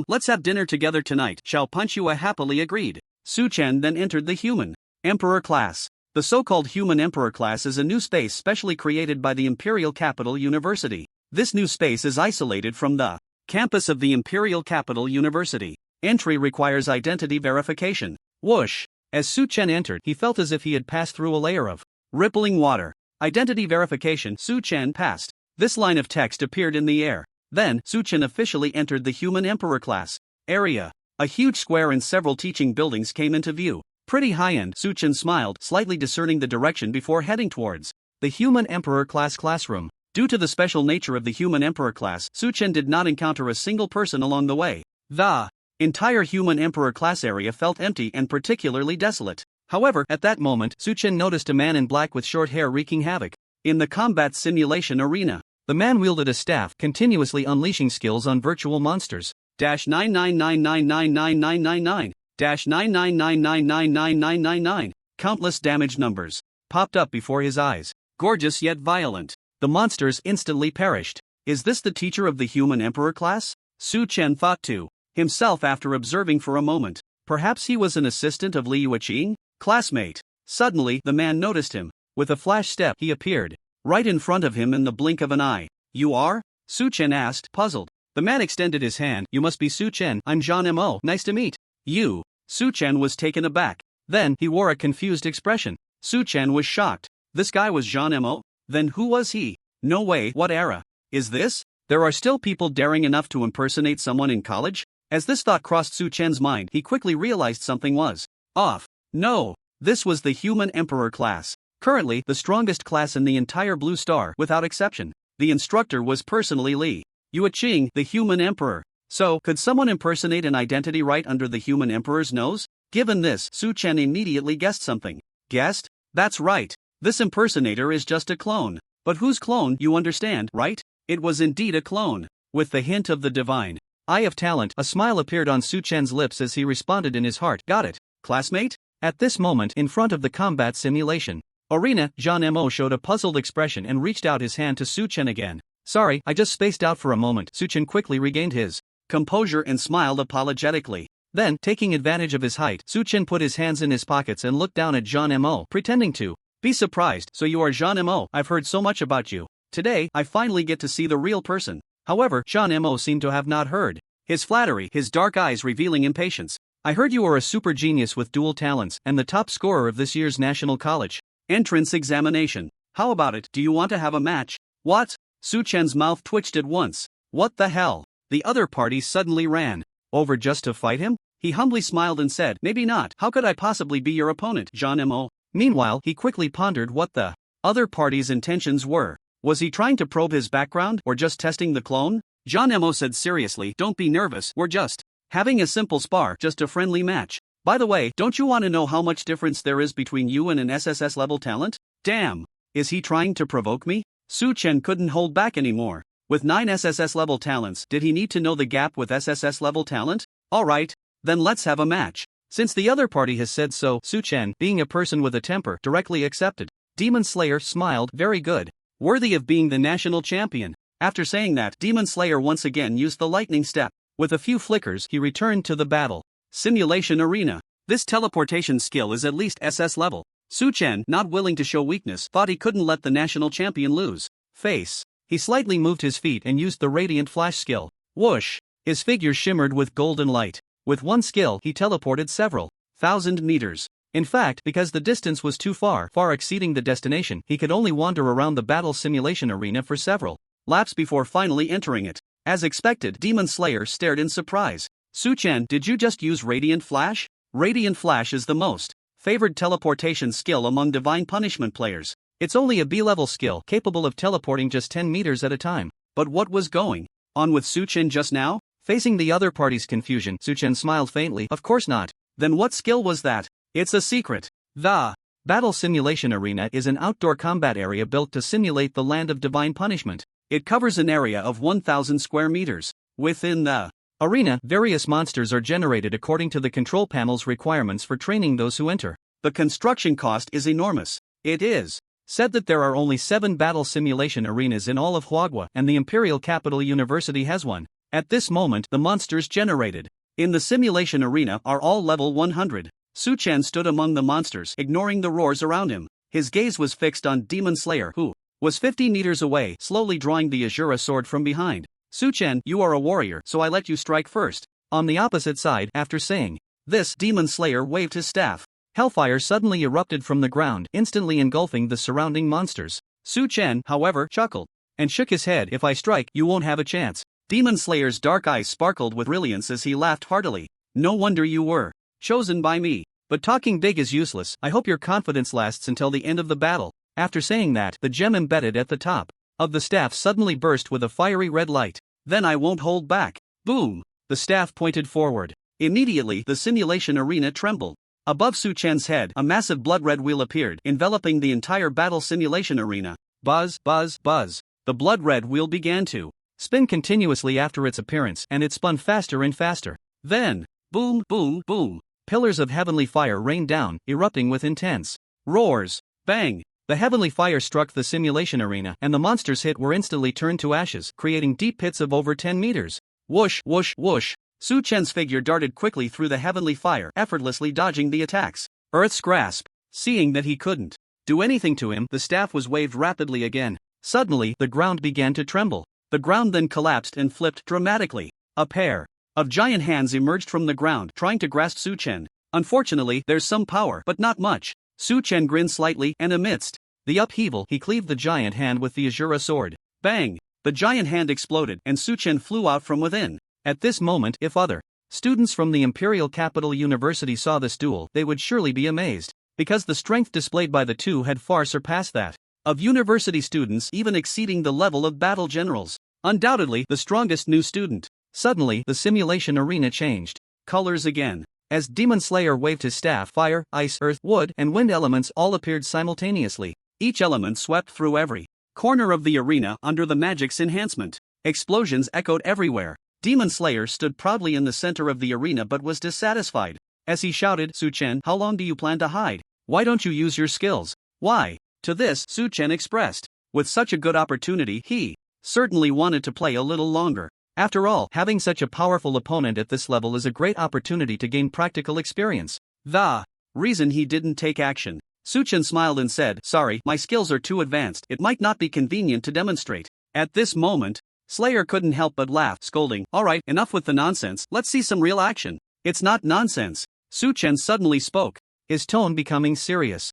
Let's have dinner together tonight. Xiao Panxue happily agreed. Suchen then entered the Human Emperor class. The so-called Human Emperor class is a new space specially created by the Imperial Capital University. This new space is isolated from the campus of the Imperial Capital University. Entry requires identity verification. Whoosh! As Suchen entered, he felt as if he had passed through a layer of rippling water. Identity verification. Suchen passed. This line of text appeared in the air. Then, Suchen officially entered the Human Emperor class area. A huge square and several teaching buildings came into view. Pretty high-end. Suchen smiled, slightly discerning the direction before heading towards the Human Emperor class classroom. Due to the special nature of the Human Emperor class, Suchen did not encounter a single person along the way. The entire Human Emperor class area felt empty and particularly desolate. However, at that moment, Suchen noticed a man in black with short hair wreaking havoc in the combat simulation arena. The man wielded a staff, continuously unleashing skills on virtual monsters. -999999999 -999999999. Countless damage numbers popped up before his eyes. Gorgeous yet violent. The monsters instantly perished. Is this the teacher of the Human Emperor class? Suchen thought to himself after observing for a moment. Perhaps he was an assistant of Li Yueqing? Classmate. Suddenly, the man noticed him. With a flash step, he appeared right in front of him in the blink of an eye. You are? Suchen asked, puzzled. The man extended his hand. You must be Suchen. I'm Jean Mo. Nice to meet you. Suchen was taken aback. Then, he wore a confused expression. Suchen was shocked. This guy was Jean Mo? Then who was he? No way, what era is this? There are still people daring enough to impersonate someone in college? As this thought crossed Suchen's mind, he quickly realized something was off. No, this was the Human Emperor class. Currently, the strongest class in the entire Blue Star, without exception. The instructor was personally Li Yueqing, the Human Emperor. So, could someone impersonate an identity right under the Human Emperor's nose? Given this, Suchen immediately guessed something. Guessed? That's right. This impersonator is just a clone. But whose clone, you understand, right? It was indeed a clone. With the hint of the divine eye of talent, a smile appeared on Suchen's lips as he responded in his heart. Got it, classmate? At this moment, in front of the combat simulation arena, Jean Mo showed a puzzled expression and reached out his hand to Suchen again. Sorry, I just spaced out for a moment. Suchen quickly regained his composure and smiled apologetically. Then, taking advantage of his height, Suchen put his hands in his pockets and looked down at Jean Mo, pretending to be surprised. So you are Jean Mo, I've heard so much about you. Today, I finally get to see the real person. However, Jean Mo seemed to have not heard his flattery, his dark eyes revealing impatience. I heard you are a super genius with dual talents and the top scorer of this year's National College entrance examination. How about it, do you want to have a match? What? Suchen's mouth twitched at once. What the hell? The other party suddenly ran over just to fight him? He humbly smiled and said, maybe not. How could I possibly be your opponent, Jean Mo? Meanwhile, he quickly pondered what the other party's intentions were. Was he trying to probe his background or just testing the clone? Jean Mo said seriously, don't be nervous, we're just having a simple spar, just a friendly match. By the way, don't you want to know how much difference there is between you and an SSS level talent? Damn. Is he trying to provoke me? Suchen couldn't hold back anymore. With 9 SSS level talents, did he need to know the gap with SSS level talent? Alright, then let's have a match. Since the other party has said so, Suchen, being a person with a temper, directly accepted. Demon Slayer smiled, very good. Worthy of being the national champion. After saying that, Demon Slayer once again used the lightning step. With a few flickers, he returned to the battle simulation arena. This teleportation skill is at least SS level. Suchen, not willing to show weakness, thought he couldn't let the national champion lose face. He slightly moved his feet and used the radiant flash skill. Whoosh! His figure shimmered with golden light. With one skill, he teleported several 1,000 meters. In fact, because the distance was too far exceeding the destination, he could only wander around the battle simulation arena for several laps before finally entering it. As expected, Demon Slayer stared in surprise. Su-chan, did you just use Radiant Flash? Radiant Flash is the most favored teleportation skill among Divine Punishment players. It's only a B-level skill capable of teleporting just 10 meters at a time. But what was going on with Su-chan just now? Facing the other party's confusion, Su-chan smiled faintly. Of course not. Then what skill was that? It's a secret. The Battle Simulation Arena is an outdoor combat area built to simulate the land of divine punishment. It covers an area of 1,000 square meters. Within the arena, various monsters are generated according to the control panel's requirements for training those who enter. The construction cost is enormous. It is said that there are only 7 battle simulation arenas in all of Huagua, and the Imperial Capital University has one. At this moment, the monsters generated in the simulation arena are all level 100. Su-chan stood among the monsters, ignoring the roars around him. His gaze was fixed on Demon Slayer, who was 50 meters away, slowly drawing the Azura sword from behind. Su-chan, you are a warrior, so I let you strike first. On the opposite side, after saying this, Demon Slayer waved his staff. Hellfire suddenly erupted from the ground, instantly engulfing the surrounding monsters. Su-chan, however, chuckled and shook his head. If I strike, you won't have a chance. Demon Slayer's dark eyes sparkled with brilliance as he laughed heartily. No wonder you were chosen by me. But talking big is useless. I hope your confidence lasts until the end of the battle. After saying that, the gem embedded at the top of the staff suddenly burst with a fiery red light. Then I won't hold back. Boom! The staff pointed forward. Immediately, the simulation arena trembled. Above Su-chan's head, a massive blood-red wheel appeared, enveloping the entire battle simulation arena. Buzz, buzz, buzz. The blood-red wheel began to spin continuously after its appearance, and it spun faster and faster. Then, boom, boom, boom. Pillars of heavenly fire rained down, erupting with intense roars. Bang! The heavenly fire struck the simulation arena, and the monsters hit were instantly turned to ashes, creating deep pits of over 10 meters. Whoosh, whoosh, whoosh. Su-chan's figure darted quickly through the heavenly fire, effortlessly dodging the attacks. Earth's grasp. Seeing that he couldn't do anything to him, the staff was waved rapidly again. Suddenly, the ground began to tremble. The ground then collapsed and flipped dramatically. A pair of giant hands emerged from the ground, trying to grasp Su-chan. Unfortunately, there's some power, but not much. Su-chan grinned slightly, and amidst the upheaval, he cleaved the giant hand with the Azura sword. Bang! The giant hand exploded, and Su-chan flew out from within. At this moment, if other students from the Imperial Capital University saw this duel, they would surely be amazed, because the strength displayed by the two had far surpassed that of university students, even exceeding the level of battle generals. Undoubtedly, the strongest new student. Suddenly, the simulation arena changed colors again. As Demon Slayer waved his staff, fire, ice, earth, wood, and wind elements all appeared simultaneously. Each element swept through every corner of the arena under the magic's enhancement. Explosions echoed everywhere. Demon Slayer stood proudly in the center of the arena but was dissatisfied. As he shouted, Su-chan, how long do you plan to hide? Why don't you use your skills? Why? To this, Su-chan expressed. With such a good opportunity, he certainly wanted to play a little longer. After all, having such a powerful opponent at this level is a great opportunity to gain practical experience. The reason he didn't take action. Su-chan smiled and said, sorry, my skills are too advanced, it might not be convenient to demonstrate. At this moment, Slayer couldn't help but laugh, scolding, alright, enough with the nonsense, let's see some real action. It's not nonsense. Su-chan suddenly spoke, his tone becoming serious.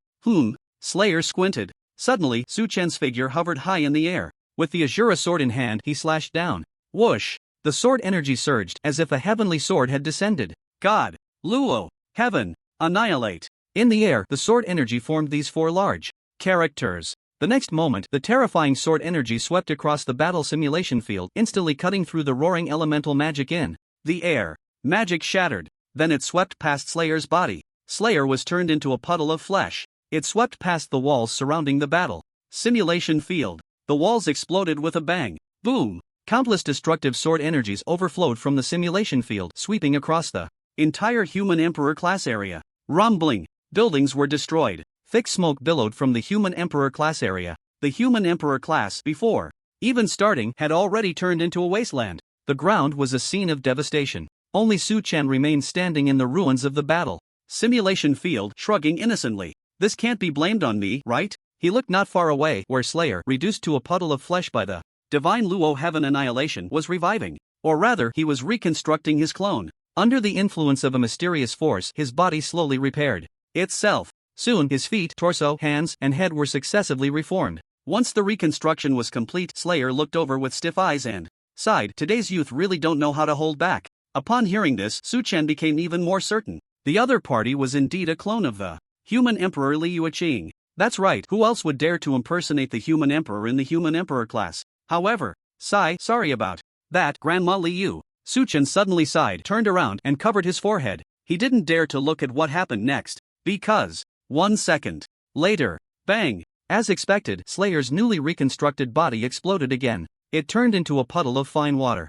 Slayer squinted. Suddenly, Su-chan's figure hovered high in the air. With the Azura sword in hand, he slashed down. Whoosh! The sword energy surged, as if a heavenly sword had descended. God! Luo! Heaven! Annihilate! In the air, the sword energy formed these 4 large characters. The next moment, the terrifying sword energy swept across the battle simulation field, instantly cutting through the roaring elemental magic in the air. Magic shattered. Then it swept past Slayer's body. Slayer was turned into a puddle of flesh. It swept past the walls surrounding the battle simulation field. The walls exploded with a bang. Boom! Countless destructive sword energies overflowed from the simulation field, sweeping across the entire Human Emperor class area. Rumbling! Buildings were destroyed. Thick smoke billowed from the Human Emperor class area. The Human Emperor class, before even starting, had already turned into a wasteland. The ground was a scene of devastation. Only Su-chan remained standing in the ruins of the battle simulation field, shrugging innocently. This can't be blamed on me, right? He looked not far away, where Slayer, reduced to a puddle of flesh by the divine Luo Heaven Annihilation, was reviving. Or rather, he was reconstructing his clone. Under the influence of a mysterious force, his body slowly repaired itself. Soon, his feet, torso, hands, and head were successively reformed. Once the reconstruction was complete, Slayer looked over with stiff eyes and sighed. Today's youth really don't know how to hold back. Upon hearing this, Su-Chen became even more certain. The other party was indeed a clone of the human emperor Liu Qing. That's right, who else would dare to impersonate the human emperor in the human emperor class? However, sorry about that, Grandma Liu. Su-Chen suddenly sighed, turned around, and covered his forehead. He didn't dare to look at what happened next, because 1 second later, bang! As expected, Slayer's newly reconstructed body exploded again. It turned into a puddle of fine water.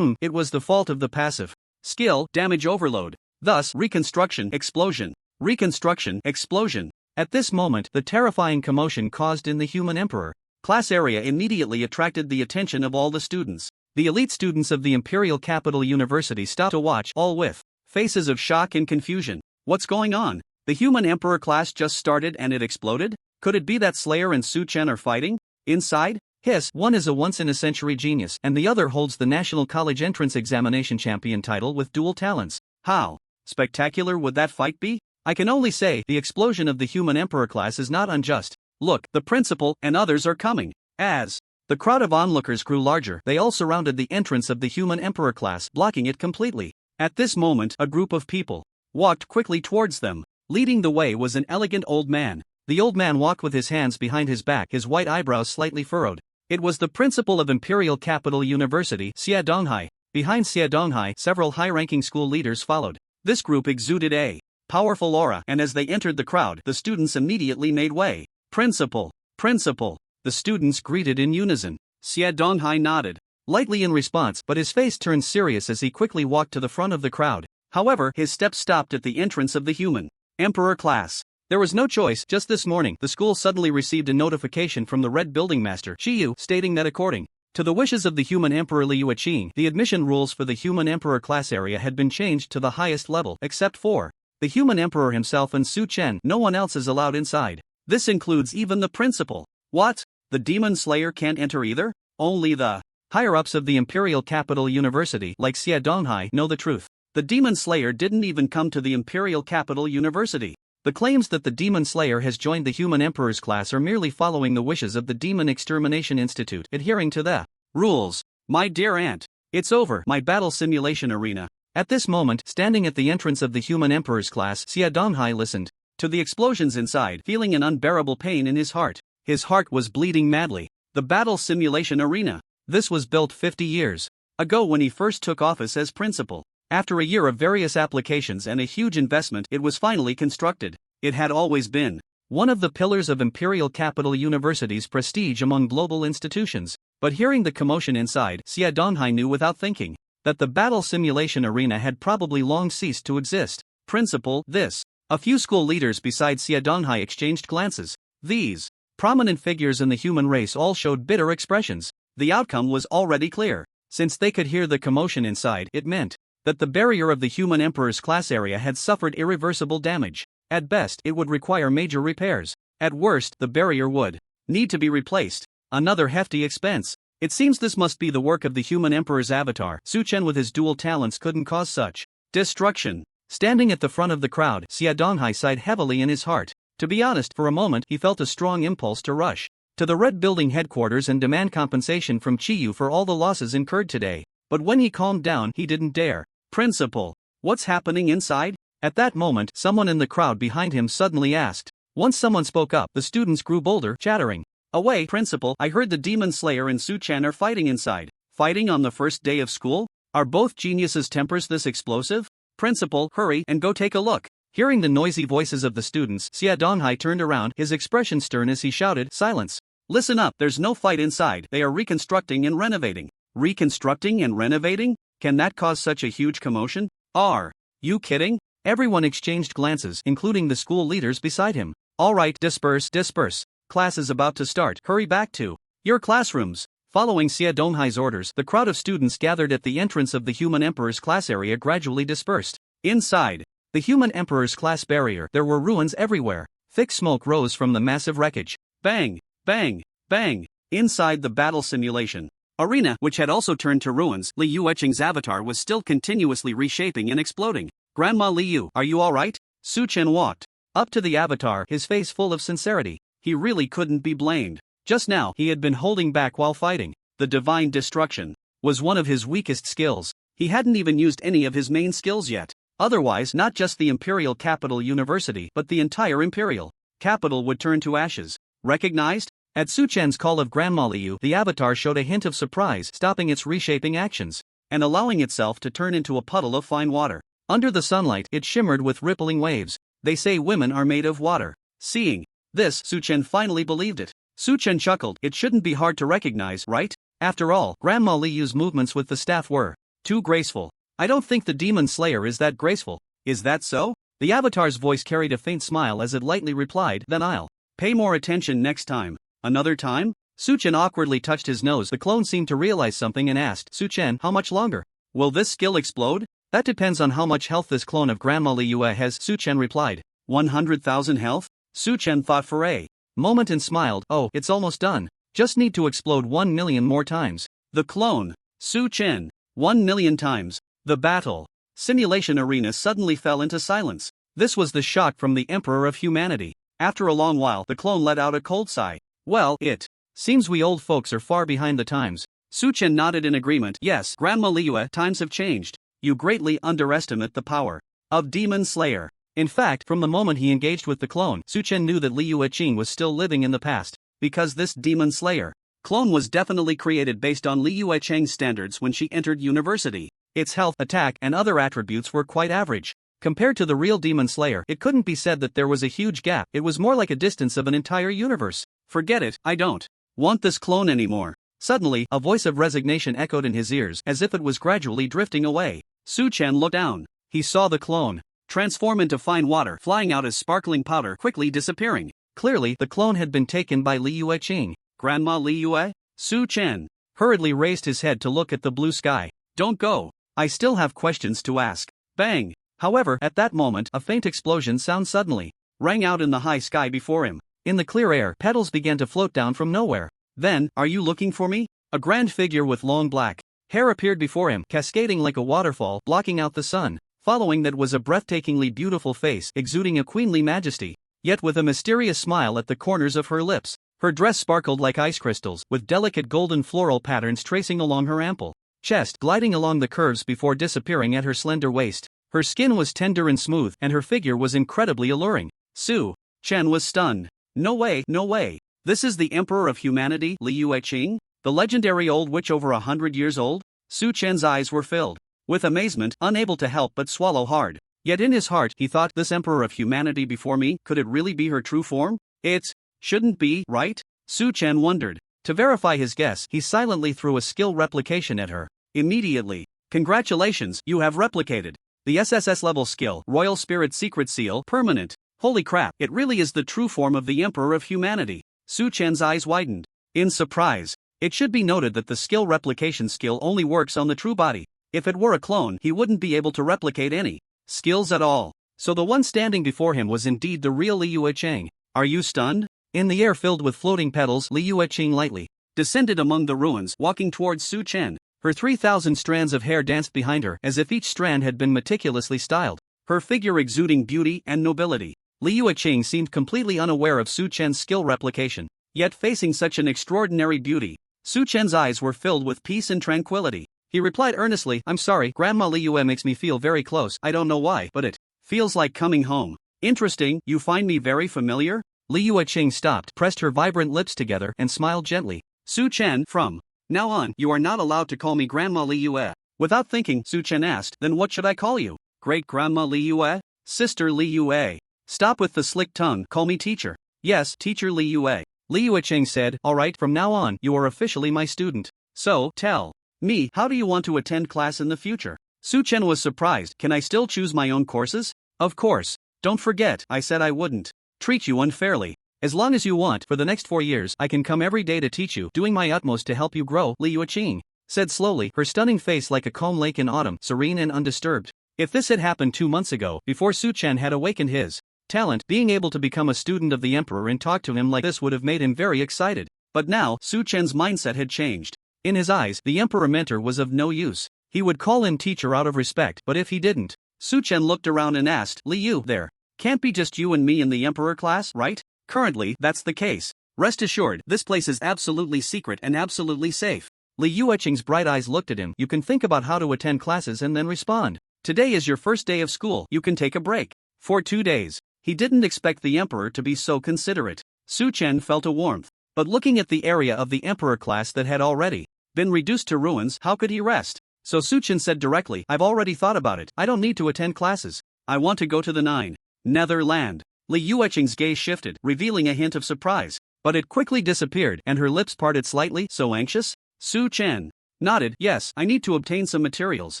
It was the fault of the passive skill, damage overload. Thus, reconstruction, explosion. Reconstruction, explosion. At this moment, the terrifying commotion caused in the human emperor class area immediately attracted the attention of all the students. The elite students of the Imperial Capital University stopped to watch, all with faces of shock and confusion. What's going on? The human emperor class just started and it exploded? Could it be that Slayer and Su-Chen are fighting? Inside? Hiss, one is a once-in-a-century genius and the other holds the National College Entrance Examination Champion title with dual talents. How spectacular would that fight be? I can only say, the explosion of the human emperor class is not unjust. Look, the principal and others are coming. As the crowd of onlookers grew larger, they all surrounded the entrance of the human emperor class, blocking it completely. At this moment, a group of people walked quickly towards them. Leading the way was an elegant old man. The old man walked with his hands behind his back, his white eyebrows slightly furrowed. It was the principal of Imperial Capital University, Xie Donghai. Behind Xie Donghai, several high-ranking school leaders followed. This group exuded a powerful aura, and as they entered the crowd, the students immediately made way. Principal! Principal! The students greeted in unison. Xie Donghai nodded lightly in response, but his face turned serious as he quickly walked to the front of the crowd. However, his steps stopped at the entrance of the human emperor class. There was no choice. Just this morning, the school suddenly received a notification from the Red Building Master, Chiyu, stating that according to the wishes of the human emperor Liu Qing, the admission rules for the human emperor class area had been changed to the highest level, except for the human emperor himself and Su-Chen. No one else is allowed inside. This includes even the principal. What? The Demon Slayer can't enter either? Only the higher-ups of the Imperial Capital University, like Xie Donghai, know the truth. The Demon Slayer didn't even come to the Imperial Capital University. The claims that the Demon Slayer has joined the Human Emperor's class are merely following the wishes of the Demon Extermination Institute, adhering to the rules. My dear aunt, it's over, my battle simulation arena. At this moment, standing at the entrance of the Human Emperor's class, Xie Donghai listened to the explosions inside, feeling an unbearable pain in his heart. His heart was bleeding madly. The battle simulation arena. This was built 50 years ago when he first took office as principal. After a year of various applications and a huge investment, it was finally constructed. It had always been one of the pillars of Imperial Capital University's prestige among global institutions. But hearing the commotion inside, Xie Donghai knew without thinking that the battle simulation arena had probably long ceased to exist. Principal, this. A few school leaders besides Xie Donghai exchanged glances. These prominent figures in the human race all showed bitter expressions. The outcome was already clear. Since they could hear the commotion inside, it meant that the barrier of the human emperor's class area had suffered irreversible damage. At best, it would require major repairs. At worst, the barrier would need to be replaced. Another hefty expense. It seems this must be the work of the human emperor's avatar. Su-Chen with his dual talents couldn't cause such destruction. Standing at the front of the crowd, Xie Donghai sighed heavily in his heart. To be honest, for a moment he felt a strong impulse to rush to the Red Building headquarters and demand compensation from Chiyu for all the losses incurred today. But when he calmed down, he didn't dare. Principal, what's happening inside? At that moment, someone in the crowd behind him suddenly asked. Once someone spoke up, the students grew bolder, chattering away. Principal, I heard the Demon Slayer and Su-Chen are fighting inside. Fighting on the first day of school? Are both geniuses' tempers this explosive? Principal, hurry and go take a look. Hearing the noisy voices of the students, Xie Donghai turned around, his expression stern as he shouted, silence. Listen up, there's no fight inside, they are reconstructing and renovating. Reconstructing and renovating? Can that cause such a huge commotion? Are you kidding? Everyone exchanged glances, including the school leaders beside him. All right, disperse, disperse. Class is about to start, hurry back to your classrooms. Following Xie Donghai's orders, the crowd of students gathered at the entrance of the Human Emperor's class area gradually dispersed. Inside the Human Emperor's class barrier, there were ruins everywhere. Thick smoke rose from the massive wreckage. Bang, bang, bang. Inside the battle simulation, Arena, which had also turned to ruins, Li Yueching's avatar was still continuously reshaping and exploding. Grandma Liu, are you alright? Su Chen walked up to the avatar, his face full of sincerity. He really couldn't be blamed. Just now, he had been holding back while fighting. The divine destruction was one of his weakest skills. He hadn't even used any of his main skills yet. Otherwise, not just the Imperial Capital University, but the entire Imperial Capital would turn to ashes. Recognized? At Su Chen's call of Grandma Liu, the avatar showed a hint of surprise, stopping its reshaping actions and allowing itself to turn into a puddle of fine water. Under the sunlight, it shimmered with rippling waves. They say women are made of water. Seeing this, Su Chen finally believed it. Su Chen chuckled. It shouldn't be hard to recognize, right? After all, Grandma Liu's movements with the staff were too graceful. I don't think the Demon Slayer is that graceful. Is that so? The avatar's voice carried a faint smile as it lightly replied, then I'll pay more attention next time. Another time? Su Chen awkwardly touched his nose. The clone seemed to realize something and asked, Su Chen, how much longer? Will this skill explode? That depends on how much health this clone of Grandma Liu has, Su Chen replied. 100,000 health? Su Chen thought for a moment and smiled. Oh, it's almost done. Just need to explode 1 million more times. The clone. Su Chen. 1 million times. The battle simulation arena suddenly fell into silence. This was the shock from the Emperor of Humanity. After a long while, the clone let out a cold sigh. Well, it seems we old folks are far behind the times. Su Chen nodded in agreement. Yes, Grandma Liu, times have changed. You greatly underestimate the power of Demon Slayer. In fact, from the moment he engaged with the clone, Su Chen knew that Li Yueching was still living in the past. Because this Demon Slayer clone was definitely created based on Li Yueching's standards when she entered university. Its health, attack, and other attributes were quite average. Compared to the real Demon Slayer, it couldn't be said that there was a huge gap. It was more like a distance of an entire universe. Forget it, I don't want this clone anymore. Suddenly, a voice of resignation echoed in his ears as if it was gradually drifting away. Su Chen looked down. He saw the clone transform into fine water, flying out as sparkling powder, quickly disappearing. Clearly, the clone had been taken by Li Yueching. Grandma Liu? Su Chen hurriedly raised his head to look at the blue sky. Don't go. I still have questions to ask. Bang! However, at that moment, a faint explosion sound suddenly rang out in the high sky before him. In the clear air, petals began to float down from nowhere. Then, are you looking for me? A grand figure with long black hair appeared before him, cascading like a waterfall, blocking out the sun. Following that was a breathtakingly beautiful face, exuding a queenly majesty, yet with a mysterious smile at the corners of her lips. Her dress sparkled like ice crystals, with delicate golden floral patterns tracing along her ample chest, gliding along the curves before disappearing at her slender waist. Her skin was tender and smooth, and her figure was incredibly alluring. Su Chen was stunned. No way, no way. This is the Emperor of Humanity, Li Yueching? The legendary old witch over 100 years old? Su Chen's eyes were filled with amazement, unable to help but swallow hard. Yet in his heart, he thought, this Emperor of Humanity before me, could it really be her true form? It shouldn't be, right? Su Chen wondered. To verify his guess, he silently threw a skill replication at her. Immediately. Congratulations, you have replicated the SSS level skill, Royal Spirit Secret Seal, permanent. Holy crap, it really is the true form of the Emperor of Humanity. Su Chen's eyes widened in surprise. It should be noted that the skill replication skill only works on the true body. If it were a clone, he wouldn't be able to replicate any skills at all. So the one standing before him was indeed the real Li Yueching. Are you stunned? In the air filled with floating petals, Li Yueching lightly descended among the ruins, walking towards Su Chen. Her 3,000 strands of hair danced behind her, as if each strand had been meticulously styled, her figure exuding beauty and nobility. Li Yueching seemed completely unaware of Su Chen's skill replication. Yet facing such an extraordinary beauty, Su Chen's eyes were filled with peace and tranquility. He replied earnestly, I'm sorry, Grandma Liu makes me feel very close. I don't know why, but it feels like coming home. Interesting, you find me very familiar? Li Yueching stopped, pressed her vibrant lips together, and smiled gently. Su Chen, from now on, you are not allowed to call me Grandma Liu. Without thinking, Su Chen asked, then what should I call you? Great Grandma Liu? Sister Liu? Stop with the slick tongue, call me teacher. Yes, Teacher Liu. Li Yueching said, alright, from now on, you are officially my student. So, tell me, how do you want to attend class in the future? Su Chen was surprised. Can I still choose my own courses? Of course. Don't forget, I said I wouldn't treat you unfairly. As long as you want, for the next 4 years, I can come every day to teach you, doing my utmost to help you grow, Li Yueching said slowly, her stunning face like a calm lake in autumn, serene and undisturbed. If this had happened 2 months ago, before Su Chen had awakened his talent, being able to become a student of the Emperor and talk to him like this would have made him very excited. But now, Su Chen's mindset had changed. In his eyes, the Emperor mentor was of no use. He would call him teacher out of respect, but if he didn't, Su Chen looked around and asked, Liu, there can't be just you and me in the Emperor class, right? Currently, that's the case. Rest assured, this place is absolutely secret and absolutely safe. Li Yueqing's bright eyes looked at him. You can think about how to attend classes and then respond. Today is your first day of school, you can take a break. For 2 days. He didn't expect the Emperor to be so considerate. Su Chen felt a warmth. But looking at the area of the Emperor class that had already been reduced to ruins, how could he rest? So Su Chen said directly, I've already thought about it. I don't need to attend classes. I want to go to the 9th Nether Land. Li Yueqing's gaze shifted, revealing a hint of surprise. But it quickly disappeared and her lips parted slightly. So anxious? Su Chen nodded. Yes, I need to obtain some materials.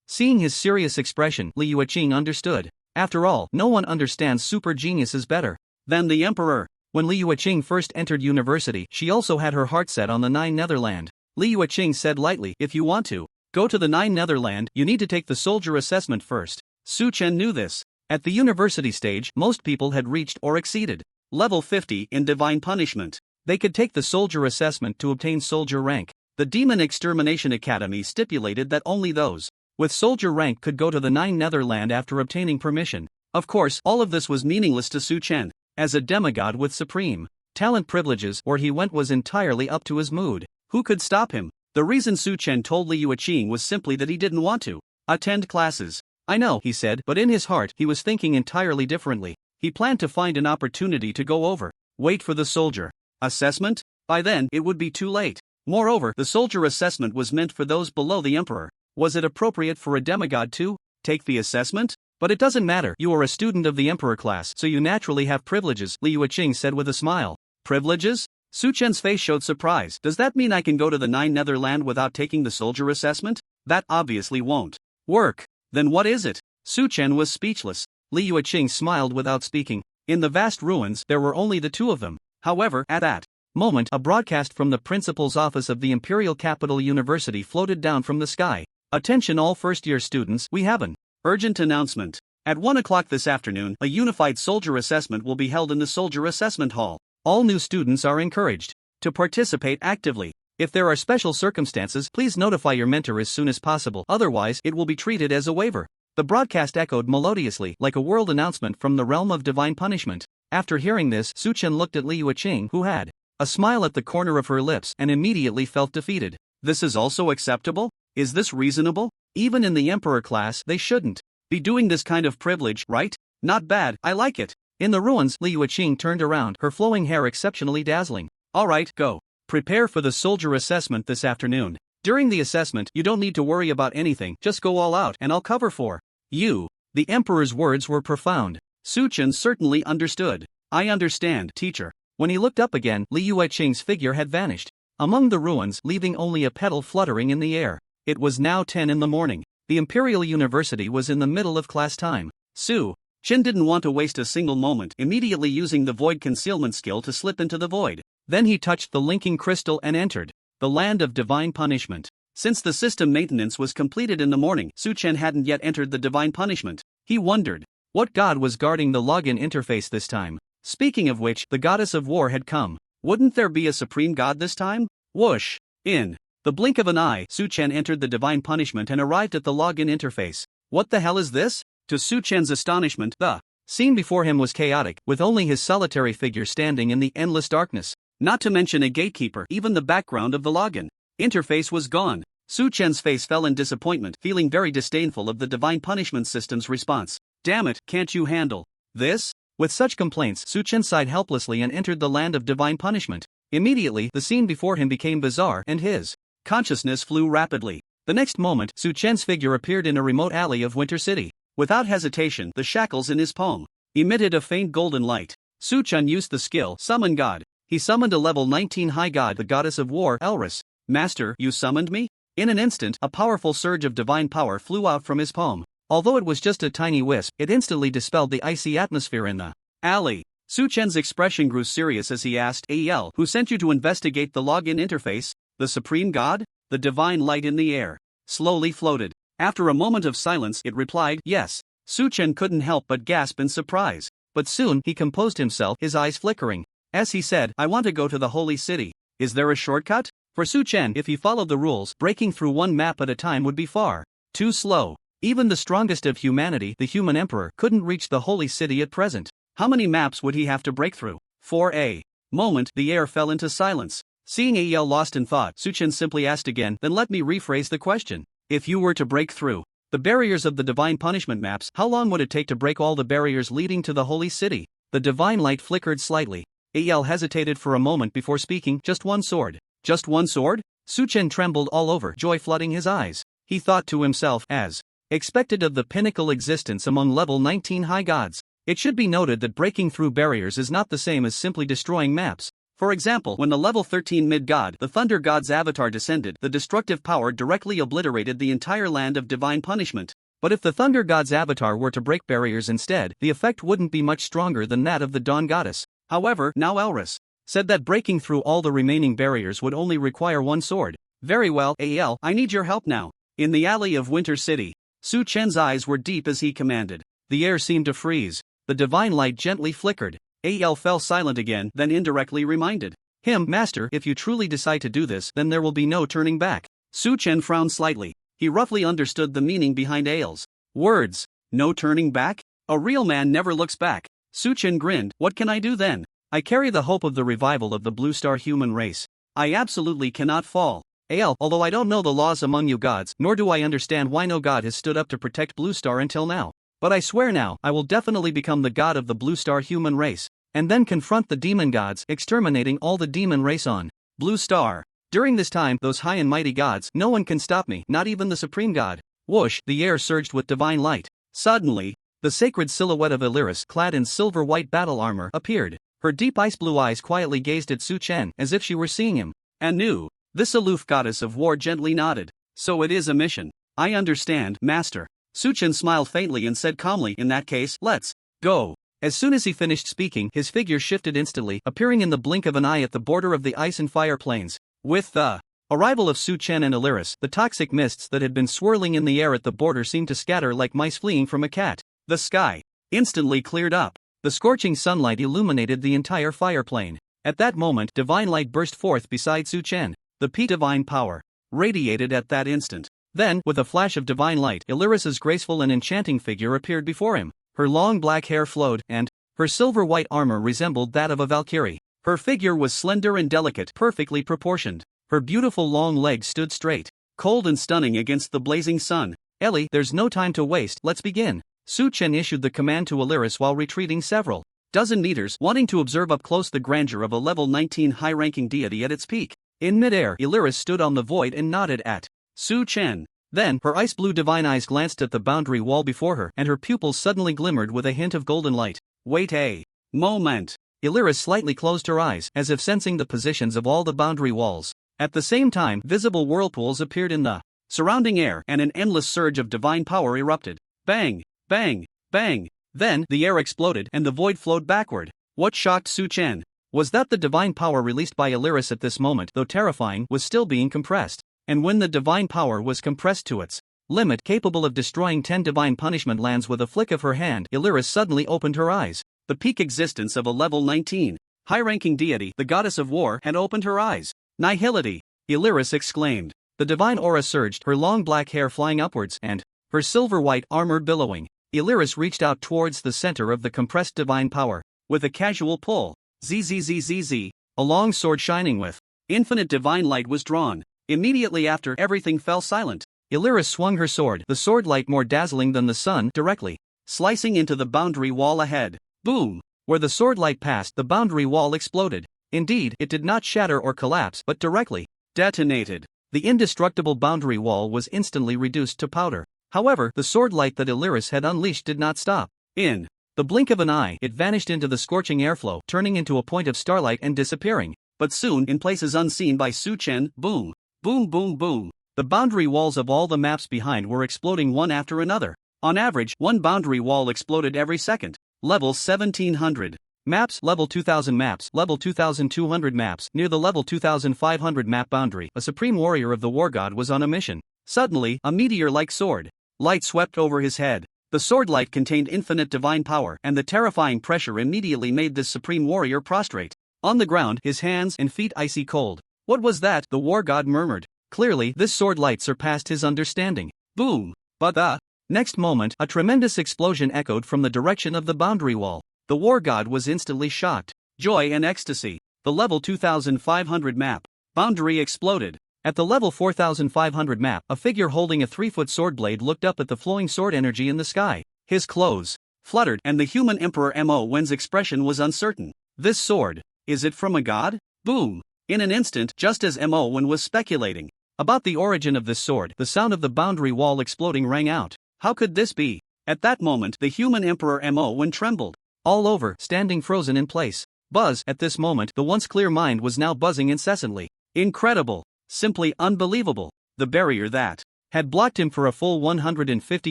Seeing his serious expression, Li Yueqing understood. After all, no one understands super geniuses better than the Emperor. When Li Yueqing first entered university, she also had her heart set on the 9 Netherland. Li Yueqing said lightly, if you want to go to the 9 Netherland, you need to take the soldier assessment first. Su Chen knew this. At the university stage, most people had reached or exceeded level 50 in divine punishment. They could take the soldier assessment to obtain soldier rank. The Demon Extermination Academy stipulated that only those with soldier rank could go to the 9 Netherland after obtaining permission. Of course, all of this was meaningless to Su Chen. As a demigod with supreme talent privileges, where he went was entirely up to his mood. Who could stop him? The reason Su Chen told Li Yueqing was simply that he didn't want to attend classes. I know, he said, but in his heart he was thinking entirely differently. He planned to find an opportunity to go over. Wait for the soldier assessment? By then, it would be too late. Moreover, the soldier assessment was meant for those below the Emperor. Was it appropriate for a demigod to take the assessment? But it doesn't matter, you are a student of the Emperor class, so you naturally have privileges, Li Yueqing said with a smile. Privileges? Su Chen's face showed surprise. Does that mean I can go to the 9 Netherland without taking the soldier assessment? That obviously won't work. Then what is it? Su Chen was speechless. Li Yueqing smiled without speaking. In the vast ruins, there were only the two of them. However, at that moment, a broadcast from the principal's office of the Imperial Capital University floated down from the sky. Attention all first-year students, we have an urgent announcement. At 1 o'clock this afternoon, a unified soldier assessment will be held in the Soldier Assessment Hall. All new students are encouraged to participate actively. If there are special circumstances, please notify your mentor as soon as possible, otherwise it will be treated as a waiver. The broadcast echoed melodiously, like a world announcement from the realm of divine punishment. After hearing this, Su Chen looked at Li Yueqing, who had a smile at the corner of her lips, and immediately felt defeated. This is also acceptable? Is this reasonable? Even in the Emperor class, they shouldn't be doing this kind of privilege, right? Not bad, I like it. In the ruins, Li Yueqing turned around, her flowing hair exceptionally dazzling. Alright, go. Prepare for the soldier assessment this afternoon. During the assessment, you don't need to worry about anything, just go all out and I'll cover for you. The Emperor's words were profound. Su Chen certainly understood. I understand, teacher. When he looked up again, Li Yueqing's figure had vanished among the ruins, leaving only a petal fluttering in the air. It was now 10 in the morning. The Imperial University was in the middle of class time. Su Chen didn't want to waste a single moment, immediately using the void concealment skill to slip into the void. Then he touched the linking crystal and entered the land of divine punishment. Since the system maintenance was completed in the morning, Su Chen hadn't yet entered the divine punishment. He wondered what god was guarding the login interface this time. Speaking of which, the goddess of war had come. Wouldn't there be a supreme god this time? Whoosh! In the blink of an eye, Su Chen entered the divine punishment and arrived at the login interface. What the hell is this? To Su Chen's astonishment, the scene before him was chaotic, with only his solitary figure standing in the endless darkness. Not to mention a gatekeeper, even the background of the login interface was gone. Su Chen's face fell in disappointment, feeling very disdainful of the divine punishment system's response. Damn it, can't you handle this? With such complaints, Su Chen sighed helplessly and entered the land of divine punishment. Immediately, the scene before him became bizarre and his consciousness flew rapidly. The next moment, Su Chen's figure appeared in a remote alley of Winter City. Without hesitation, the shackles in his palm emitted a faint golden light. Su Chen used the skill Summon God. He summoned a level 19 high god, the goddess of war, Elris. Master, you summoned me? In an instant, a powerful surge of divine power flew out from his palm. Although it was just a tiny wisp, it instantly dispelled the icy atmosphere in the alley. Su Chen's expression grew serious as he asked, AEL, who sent you to investigate the login interface? The supreme god? The divine light in the air slowly floated. After a moment of silence, it replied, yes. Su Chen couldn't help but gasp in surprise. But soon, he composed himself, his eyes flickering. As he said, I want to go to the holy city. Is there a shortcut? For Su Chen, if he followed the rules, breaking through one map at a time would be far too slow. Even the strongest of humanity, the human emperor, couldn't reach the holy city at present. How many maps would he have to break through? For a moment, the air fell into silence. Seeing Ael lost in thought, Su Chen simply asked again, then let me rephrase the question. If you were to break through the barriers of the divine punishment maps, how long would it take to break all the barriers leading to the holy city? The divine light flickered slightly. Ael hesitated for a moment before speaking. Just one sword. Just one sword? Su Chen trembled all over, joy flooding his eyes. He thought to himself, as expected of the pinnacle existence among level 19 high gods. It should be noted that breaking through barriers is not the same as simply destroying maps. For example, when the level 13 mid-god, the Thunder God's avatar descended, the destructive power directly obliterated the entire land of divine punishment. But if the Thunder God's avatar were to break barriers instead, the effect wouldn't be much stronger than that of the Dawn Goddess. However, now Elris said that breaking through all the remaining barriers would only require one sword. Very well, Ael, I need your help now. In the alley of Winter City, Su Chen's eyes were deep as he commanded. The air seemed to freeze. The divine light gently flickered. Ael fell silent again, then indirectly reminded him, Master, if you truly decide to do this, then there will be no turning back. Su Chen frowned slightly. He roughly understood the meaning behind Ael's words. No turning back? A real man never looks back. Su Chen grinned. What can I do then? I carry the hope of the revival of the Blue Star human race. I absolutely cannot fall. Ael, although I don't know the laws among you gods, nor do I understand why no god has stood up to protect Blue Star until now. But I swear now, I will definitely become the god of the Blue Star human race, and then confront the demon gods, exterminating all the demon race on Blue Star. During this time, those high and mighty gods, no one can stop me, not even the supreme god. Whoosh, the air surged with divine light. Suddenly, the sacred silhouette of Illyris, clad in silver-white battle armor, appeared. Her deep ice-blue eyes quietly gazed at Su Chen, as if she were seeing him. And knew. This aloof goddess of war gently nodded. So it is a mission. I understand, Master. Su Chen smiled faintly and said calmly, in that case, let's go. As soon as he finished speaking, his figure shifted instantly, appearing in the blink of an eye at the border of the ice and fire plains. With the arrival of Su Chen and Illyris, the toxic mists that had been swirling in the air at the border seemed to scatter like mice fleeing from a cat. The sky instantly cleared up. The scorching sunlight illuminated the entire fire plain. At that moment, divine light burst forth beside Su Chen. The peak divine power radiated at that instant. Then, with a flash of divine light, Illyris's graceful and enchanting figure appeared before him. Her long black hair flowed, and her silver-white armor resembled that of a valkyrie. Her figure was slender and delicate, perfectly proportioned. Her beautiful long legs stood straight, cold and stunning against the blazing sun. Ellie, there's no time to waste, let's begin. Su Chen issued the command to Illyris while retreating several dozen meters, wanting to observe up close the grandeur of a level 19 high-ranking deity at its peak. In midair, Illyris stood on the void and nodded at Su Chen. Then, her ice-blue divine eyes glanced at the boundary wall before her, and her pupils suddenly glimmered with a hint of golden light. Wait a moment. Illyris slightly closed her eyes, as if sensing the positions of all the boundary walls. At the same time, visible whirlpools appeared in the surrounding air, and an endless surge of divine power erupted. Bang! Bang! Bang! Then, the air exploded, and the void flowed backward. What shocked Su Chen was that the divine power released by Illyris at this moment, though terrifying, was still being compressed. And when the divine power was compressed to its limit, capable of destroying 10 divine punishment lands with a flick of her hand, Illyris suddenly opened her eyes. The peak existence of a level 19 high-ranking deity, the goddess of war, had opened her eyes. Nihility! Illyris exclaimed. The divine aura surged, her long black hair flying upwards, and her silver-white armor billowing. Illyris reached out towards the center of the compressed divine power. With a casual pull, zzzzz, a long sword shining with infinite divine light was drawn. Immediately after, everything fell silent. Illyris swung her sword, the sword light more dazzling than the sun, directly slicing into the boundary wall ahead. Boom! Where the sword light passed, the boundary wall exploded. Indeed, it did not shatter or collapse, but directly detonated. The indestructible boundary wall was instantly reduced to powder. However, the sword light that Illyris had unleashed did not stop. In the blink of an eye, it vanished into the scorching airflow, turning into a point of starlight and disappearing. But soon, in places unseen by Su Chen, boom! Boom boom boom. The boundary walls of all the maps behind were exploding one after another. On average, one boundary wall exploded every second. Level 1700. Maps, level 2000 maps, level 2200 maps. Near the level 2500 map boundary, a supreme warrior of the war god was on a mission. Suddenly, a meteor-like sword light swept over his head. The sword light contained infinite divine power, and the terrifying pressure immediately made this supreme warrior prostrate on the ground, his hands and feet icy cold. What was that? The war god murmured. Clearly, this sword light surpassed his understanding. Boom! But the next moment, a tremendous explosion echoed from the direction of the boundary wall. The war god was instantly shocked. Joy and ecstasy. The level 2500 map boundary exploded. At the level 4500 map, a figure holding a 3-foot sword blade looked up at the flowing sword energy in the sky. His clothes fluttered, and the human Emperor Mo Wen's expression was uncertain. This sword, is it from a god? Boom! In an instant, just as Mo Wen was speculating about the origin of this sword, the sound of the boundary wall exploding rang out. How could this be? At that moment, the human Emperor Mo Wen trembled all over, standing frozen in place. Buzz! At this moment, the once clear mind was now buzzing incessantly. Incredible! Simply unbelievable. The barrier that had blocked him for a full 150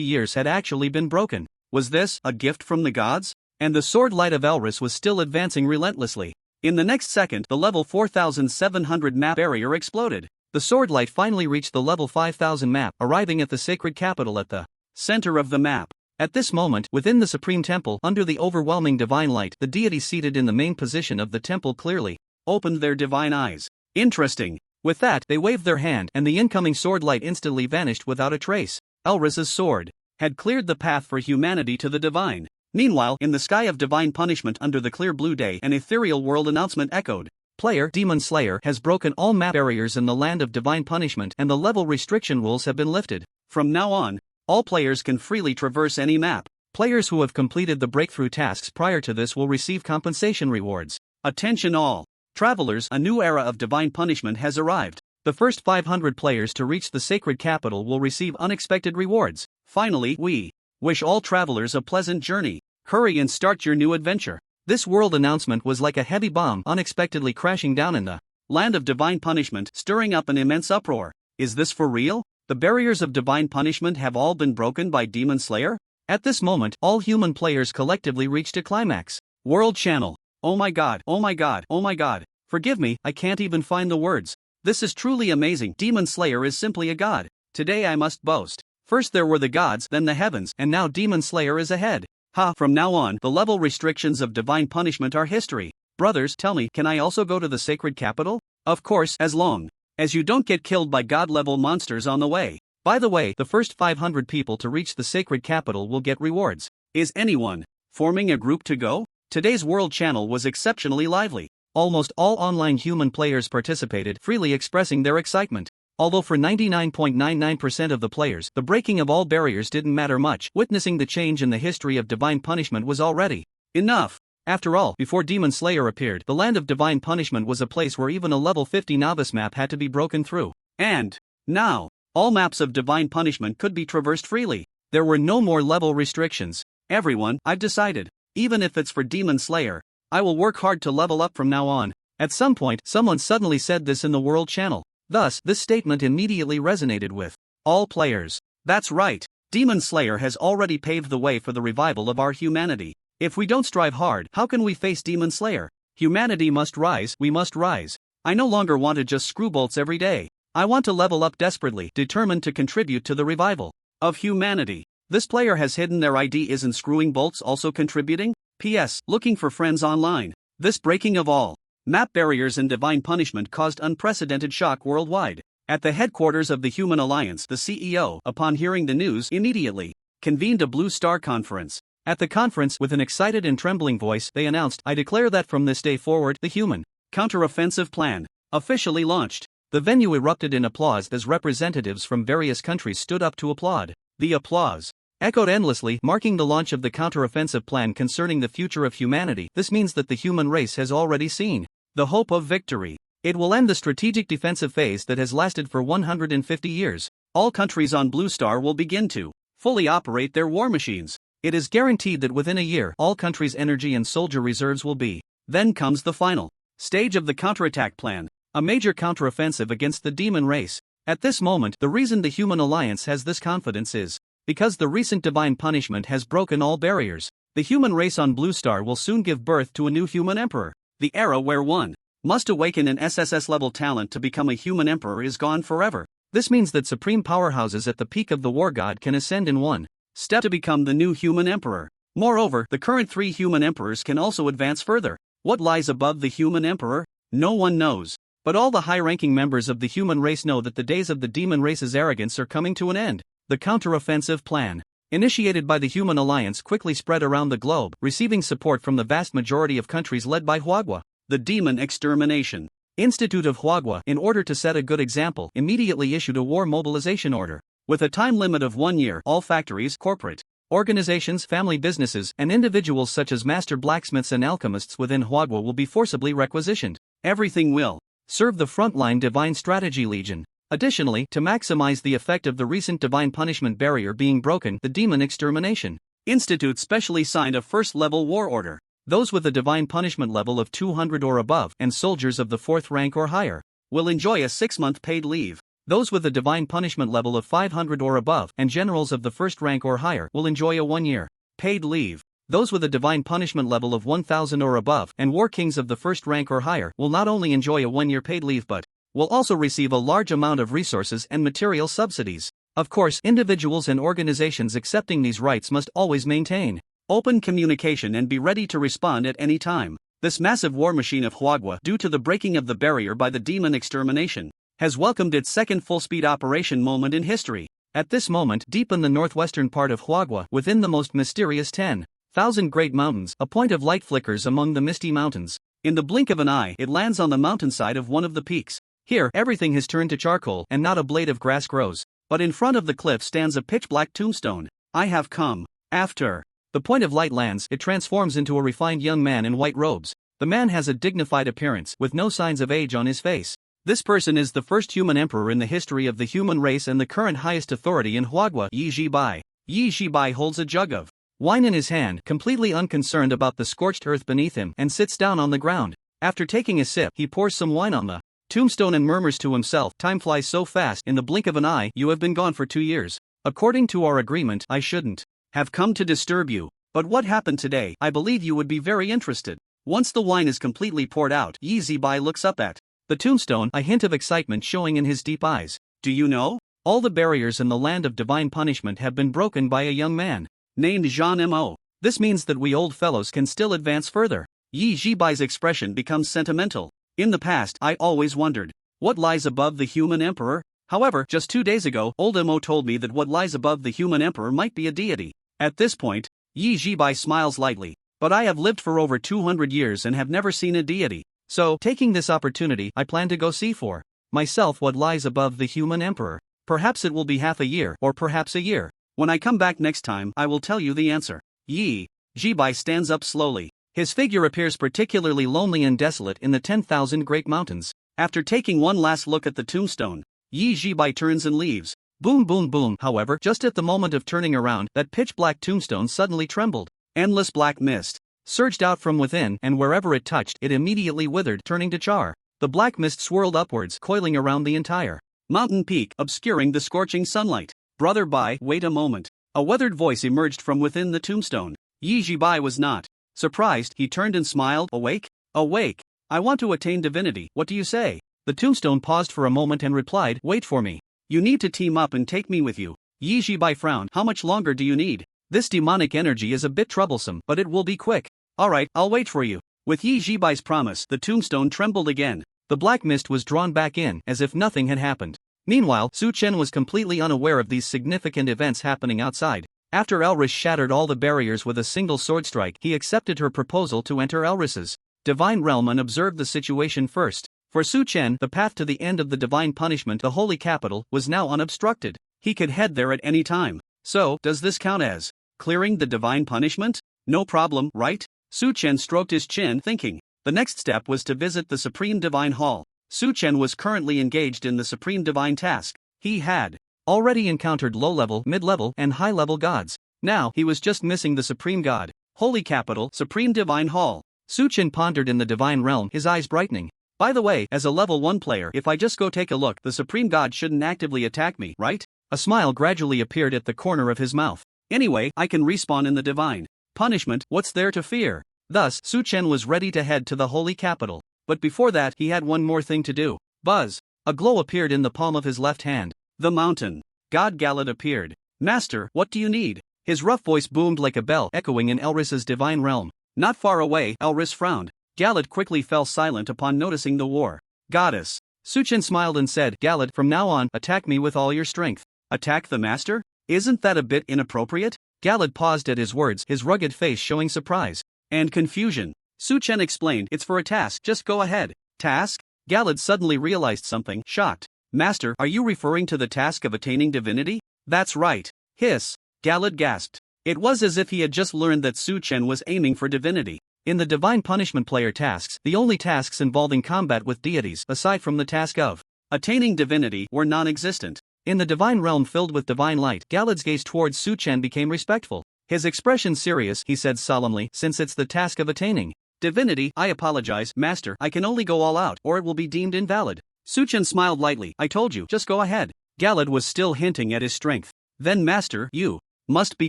years had actually been broken. Was this a gift from the gods? And the sword light of Elris was still advancing relentlessly. In the next second, the level 4700 map barrier exploded. The sword light finally reached the level 5000 map, arriving at the sacred capital at the center of the map. At this moment, within the supreme temple, under the overwhelming divine light, the deity seated in the main position of the temple clearly opened their divine eyes. Interesting. With that, they waved their hand, and the incoming sword light instantly vanished without a trace. Elris's sword had cleared the path for humanity to the divine. Meanwhile, in the sky of divine punishment under the clear blue day, an ethereal world announcement echoed. Player Demon Slayer has broken all map barriers in the land of divine punishment, and the level restriction rules have been lifted. From now on, all players can freely traverse any map. Players who have completed the breakthrough tasks prior to this will receive compensation rewards. Attention all travelers, a new era of divine punishment has arrived. The first 500 players to reach the sacred capital will receive unexpected rewards. Finally, we wish all travelers a pleasant journey. Hurry and start your new adventure. This world announcement was like a heavy bomb unexpectedly crashing down in the land of divine punishment, stirring up an immense uproar. Is this for real? The barriers of divine punishment have all been broken by Demon Slayer? At this moment, all human players collectively reached a climax. World Channel. Oh my god, oh my god, oh my god. Forgive me, I can't even find the words. This is truly amazing. Demon Slayer is simply a god. Today I must boast. First there were the gods, then the heavens, and now Demon Slayer is ahead. Ha! From now on, the level restrictions of divine punishment are history. Brothers, tell me, can I also go to the sacred capital? Of course, as long as you don't get killed by god-level monsters on the way. By the way, the first 500 people to reach the sacred capital will get rewards. Is anyone forming a group to go? Today's World Channel was exceptionally lively. Almost all online human players participated, freely expressing their excitement. Although for 99.99% of the players, the breaking of all barriers didn't matter much, witnessing the change in the history of divine punishment was already enough. After all, before Demon Slayer appeared, the land of divine punishment was a place where even a level 50 novice map had to be broken through. And now, all maps of divine punishment could be traversed freely. There were no more level restrictions. Everyone, I've decided. Even if it's for Demon Slayer, I will work hard to level up from now on. At some point, someone suddenly said this in the World Channel. Thus, this statement immediately resonated with all players. That's right. Demon Slayer has already paved the way for the revival of our humanity. If we don't strive hard, how can we face Demon Slayer? Humanity must rise, we must rise. I no longer want to just screw bolts every day. I want to level up desperately, determined to contribute to the revival of humanity. This player has hidden their ID. Isn't screwing bolts also contributing? P.S. Looking for friends online. This breaking of all map barriers and divine punishment caused unprecedented shock worldwide. At the headquarters of the Human Alliance, the CEO, upon hearing the news, immediately convened a Blue Star conference. At the conference, with an excited and trembling voice, they announced, I declare that from this day forward, the human counteroffensive plan officially launched. The venue erupted in applause as representatives from various countries stood up to applaud. The applause echoed endlessly, marking the launch of the counteroffensive plan concerning the future of humanity. This means that the human race has already seen the hope of victory. It will end the strategic defensive phase that has lasted for 150 years. All countries on Blue Star will begin to fully operate their war machines. It is guaranteed that within a year, all countries' energy and soldier reserves will be. Then comes the final stage of the counterattack plan, a major counteroffensive against the demon race. At this moment, the reason the Human Alliance has this confidence is because the recent divine punishment has broken all barriers. The human race on Blue Star will soon give birth to a new human emperor. The era where one must awaken an SSS level talent to become a human emperor is gone forever. This means that supreme powerhouses at the peak of the war god can ascend in one step to become the new human emperor. Moreover, the current 3 human emperors can also advance further. What lies above the human emperor? No one knows. But all the high-ranking members of the human race know that the days of the demon race's arrogance are coming to an end. The counter-offensive plan, initiated by the Human Alliance, quickly spread around the globe, receiving support from the vast majority of countries led by Hwagwa. The Demon Extermination Institute of Hwagwa, in order to set a good example, immediately issued a war mobilization order. With a time limit of 1 year, all factories, corporate organizations, family businesses, and individuals such as master blacksmiths and alchemists within Hwagwa will be forcibly requisitioned. Everything will serve the frontline Divine Strategy Legion. Additionally, to maximize the effect of the recent divine punishment barrier being broken, the Demon Extermination Institute specially signed a first-level war order. Those with a divine punishment level of 200 or above, and soldiers of the 4th rank or higher, will enjoy a 6-month paid leave. Those with a divine punishment level of 500 or above, and generals of the 1st rank or higher, will enjoy a 1-year paid leave. Those with a divine punishment level of 1000 or above, and war kings of the 1st rank or higher, will not only enjoy a 1-year paid leave but will also receive a large amount of resources and material subsidies. Of course, individuals and organizations accepting these rights must always maintain open communication and be ready to respond at any time. This massive war machine of Hwagwa, due to the breaking of the barrier by the Demon Extermination, has welcomed its second full-speed operation moment in history. At this moment, deep in the northwestern part of Hwagwa, within the most mysterious 10,000 Great Mountains, a point of light flickers among the misty mountains. In the blink of an eye, it lands on the mountainside of one of the peaks. Here, everything has turned to charcoal, and not a blade of grass grows. But in front of the cliff stands a pitch-black tombstone. I have come. After the point of light lands, it transforms into a refined young man in white robes. The man has a dignified appearance, with no signs of age on his face. This person is the first human emperor in the history of the human race and the current highest authority in Hwagwa, Yi Jibai. Yi Jibai holds a jug of wine in his hand, completely unconcerned about the scorched earth beneath him, and sits down on the ground. After taking a sip, he pours some wine on the tombstone and murmurs to himself, "Time flies so fast, in the blink of an eye, you have been gone for 2 years. According to our agreement, I shouldn't have come to disturb you. But what happened today, I believe you would be very interested." Once the wine is completely poured out, Yi Zibai looks up at the tombstone, a hint of excitement showing in his deep eyes. "Do you know? All the barriers in the land of divine punishment have been broken by a young man named Jean Mo. This means that we old fellows can still advance further." Yi Jibai's expression becomes sentimental. "In the past, I always wondered what lies above the human emperor. However, just 2 days ago, old Mo told me that what lies above the human emperor might be a deity." At this point, Yi Jibai smiles lightly. "But I have lived for over 200 years and have never seen a deity. So, taking this opportunity, I plan to go see for myself what lies above the human emperor. Perhaps it will be half a year, or perhaps a year. When I come back next time, I will tell you the answer." Yi Jibai stands up slowly. His figure appears particularly lonely and desolate in the 10,000 Great Mountains. After taking one last look at the tombstone, Yi Jibai turns and leaves. Boom boom boom. However, just at the moment of turning around, that pitch-black tombstone suddenly trembled. Endless black mist surged out from within, and wherever it touched, it immediately withered, turning to char. The black mist swirled upwards, coiling around the entire mountain peak, obscuring the scorching sunlight. "Brother Bai, wait a moment." A weathered voice emerged from within the tombstone. Yi Jibai was not surprised. He turned and smiled. "Awake? Awake. I want to attain divinity, what do you say?" The tombstone paused for a moment and replied, "Wait for me. You need to team up and take me with you." Yi Jibai frowned. "How much longer do you need? This demonic energy is a bit troublesome, but it will be quick." "Alright, I'll wait for you." With Yi Jibai's promise, the tombstone trembled again. The black mist was drawn back in, as if nothing had happened. Meanwhile, Su Chen was completely unaware of these significant events happening outside. After Elris shattered all the barriers with a single sword strike, he accepted her proposal to enter Elris's divine realm and observe the situation first. For Su Chen, the path to the end of the divine punishment, the holy capital, was now unobstructed. He could head there at any time. So, does this count as clearing the divine punishment? No problem, right? Su Chen stroked his chin, thinking. The next step was to visit the Supreme Divine Hall. Su Chen was currently engaged in the Supreme Divine task. He had already encountered low-level, mid-level, and high-level gods. Now, he was just missing the Supreme God. Holy Capital, Supreme Divine Hall. Su Chen pondered in the divine realm, his eyes brightening. By the way, as a level 1 player, if I just go take a look, the Supreme God shouldn't actively attack me, right? A smile gradually appeared at the corner of his mouth. Anyway, I can respawn in the divine punishment, what's there to fear? Thus, Su Chen was ready to head to the holy capital. But before that, he had one more thing to do. Buzz! A glow appeared in the palm of his left hand. The mountain god Galat appeared. "Master, what do you need?" His rough voice boomed like a bell, echoing in Elris's divine realm. Not far away, Elris frowned. Galat quickly fell silent upon noticing the war Goddess. Suchen smiled and said, Galad, from now on, attack me with all your strength. Attack the master? Isn't that a bit inappropriate? Galad paused at his words, his rugged face showing surprise and confusion. Suchen explained, it's for a task, just go ahead. Task? Galad suddenly realized something, shocked. Master, are you referring to the task of attaining divinity? That's right. Hiss. Galad gasped. It was as if he had just learned that Suchen was aiming for divinity. In the Divine Punishment player tasks, the only tasks involving combat with deities, aside from the task of attaining divinity, were non-existent. In the divine realm filled with divine light, Galad's gaze towards Suchen became respectful. His expression serious, he said solemnly, since it's the task of attaining divinity, I apologize, Master, I can only go all out, or it will be deemed invalid. Suchen smiled lightly, I told you, just go ahead. Galad was still hinting at his strength. Then Master, you must be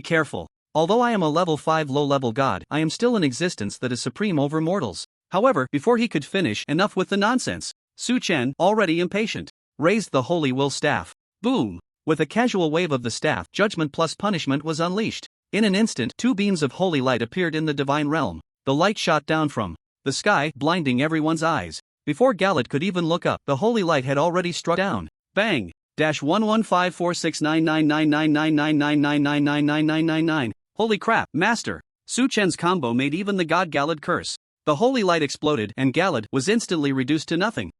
careful. Although I am a level 5 low-level god, I am still an existence that is supreme over mortals. However, before he could finish, enough with the nonsense. Suchen, already impatient, raised the Holy Will Staff. Boom! With a casual wave of the staff, judgment plus punishment was unleashed. In an instant, 2 beams of holy light appeared in the divine realm. The light shot down from the sky, blinding everyone's eyes. Before Galad could even look up, the holy light had already struck down. Bang! -11546999999999999999. Holy crap, Master! Suchen's combo made even the god Galad curse. The holy light exploded and Galad was instantly reduced to nothing.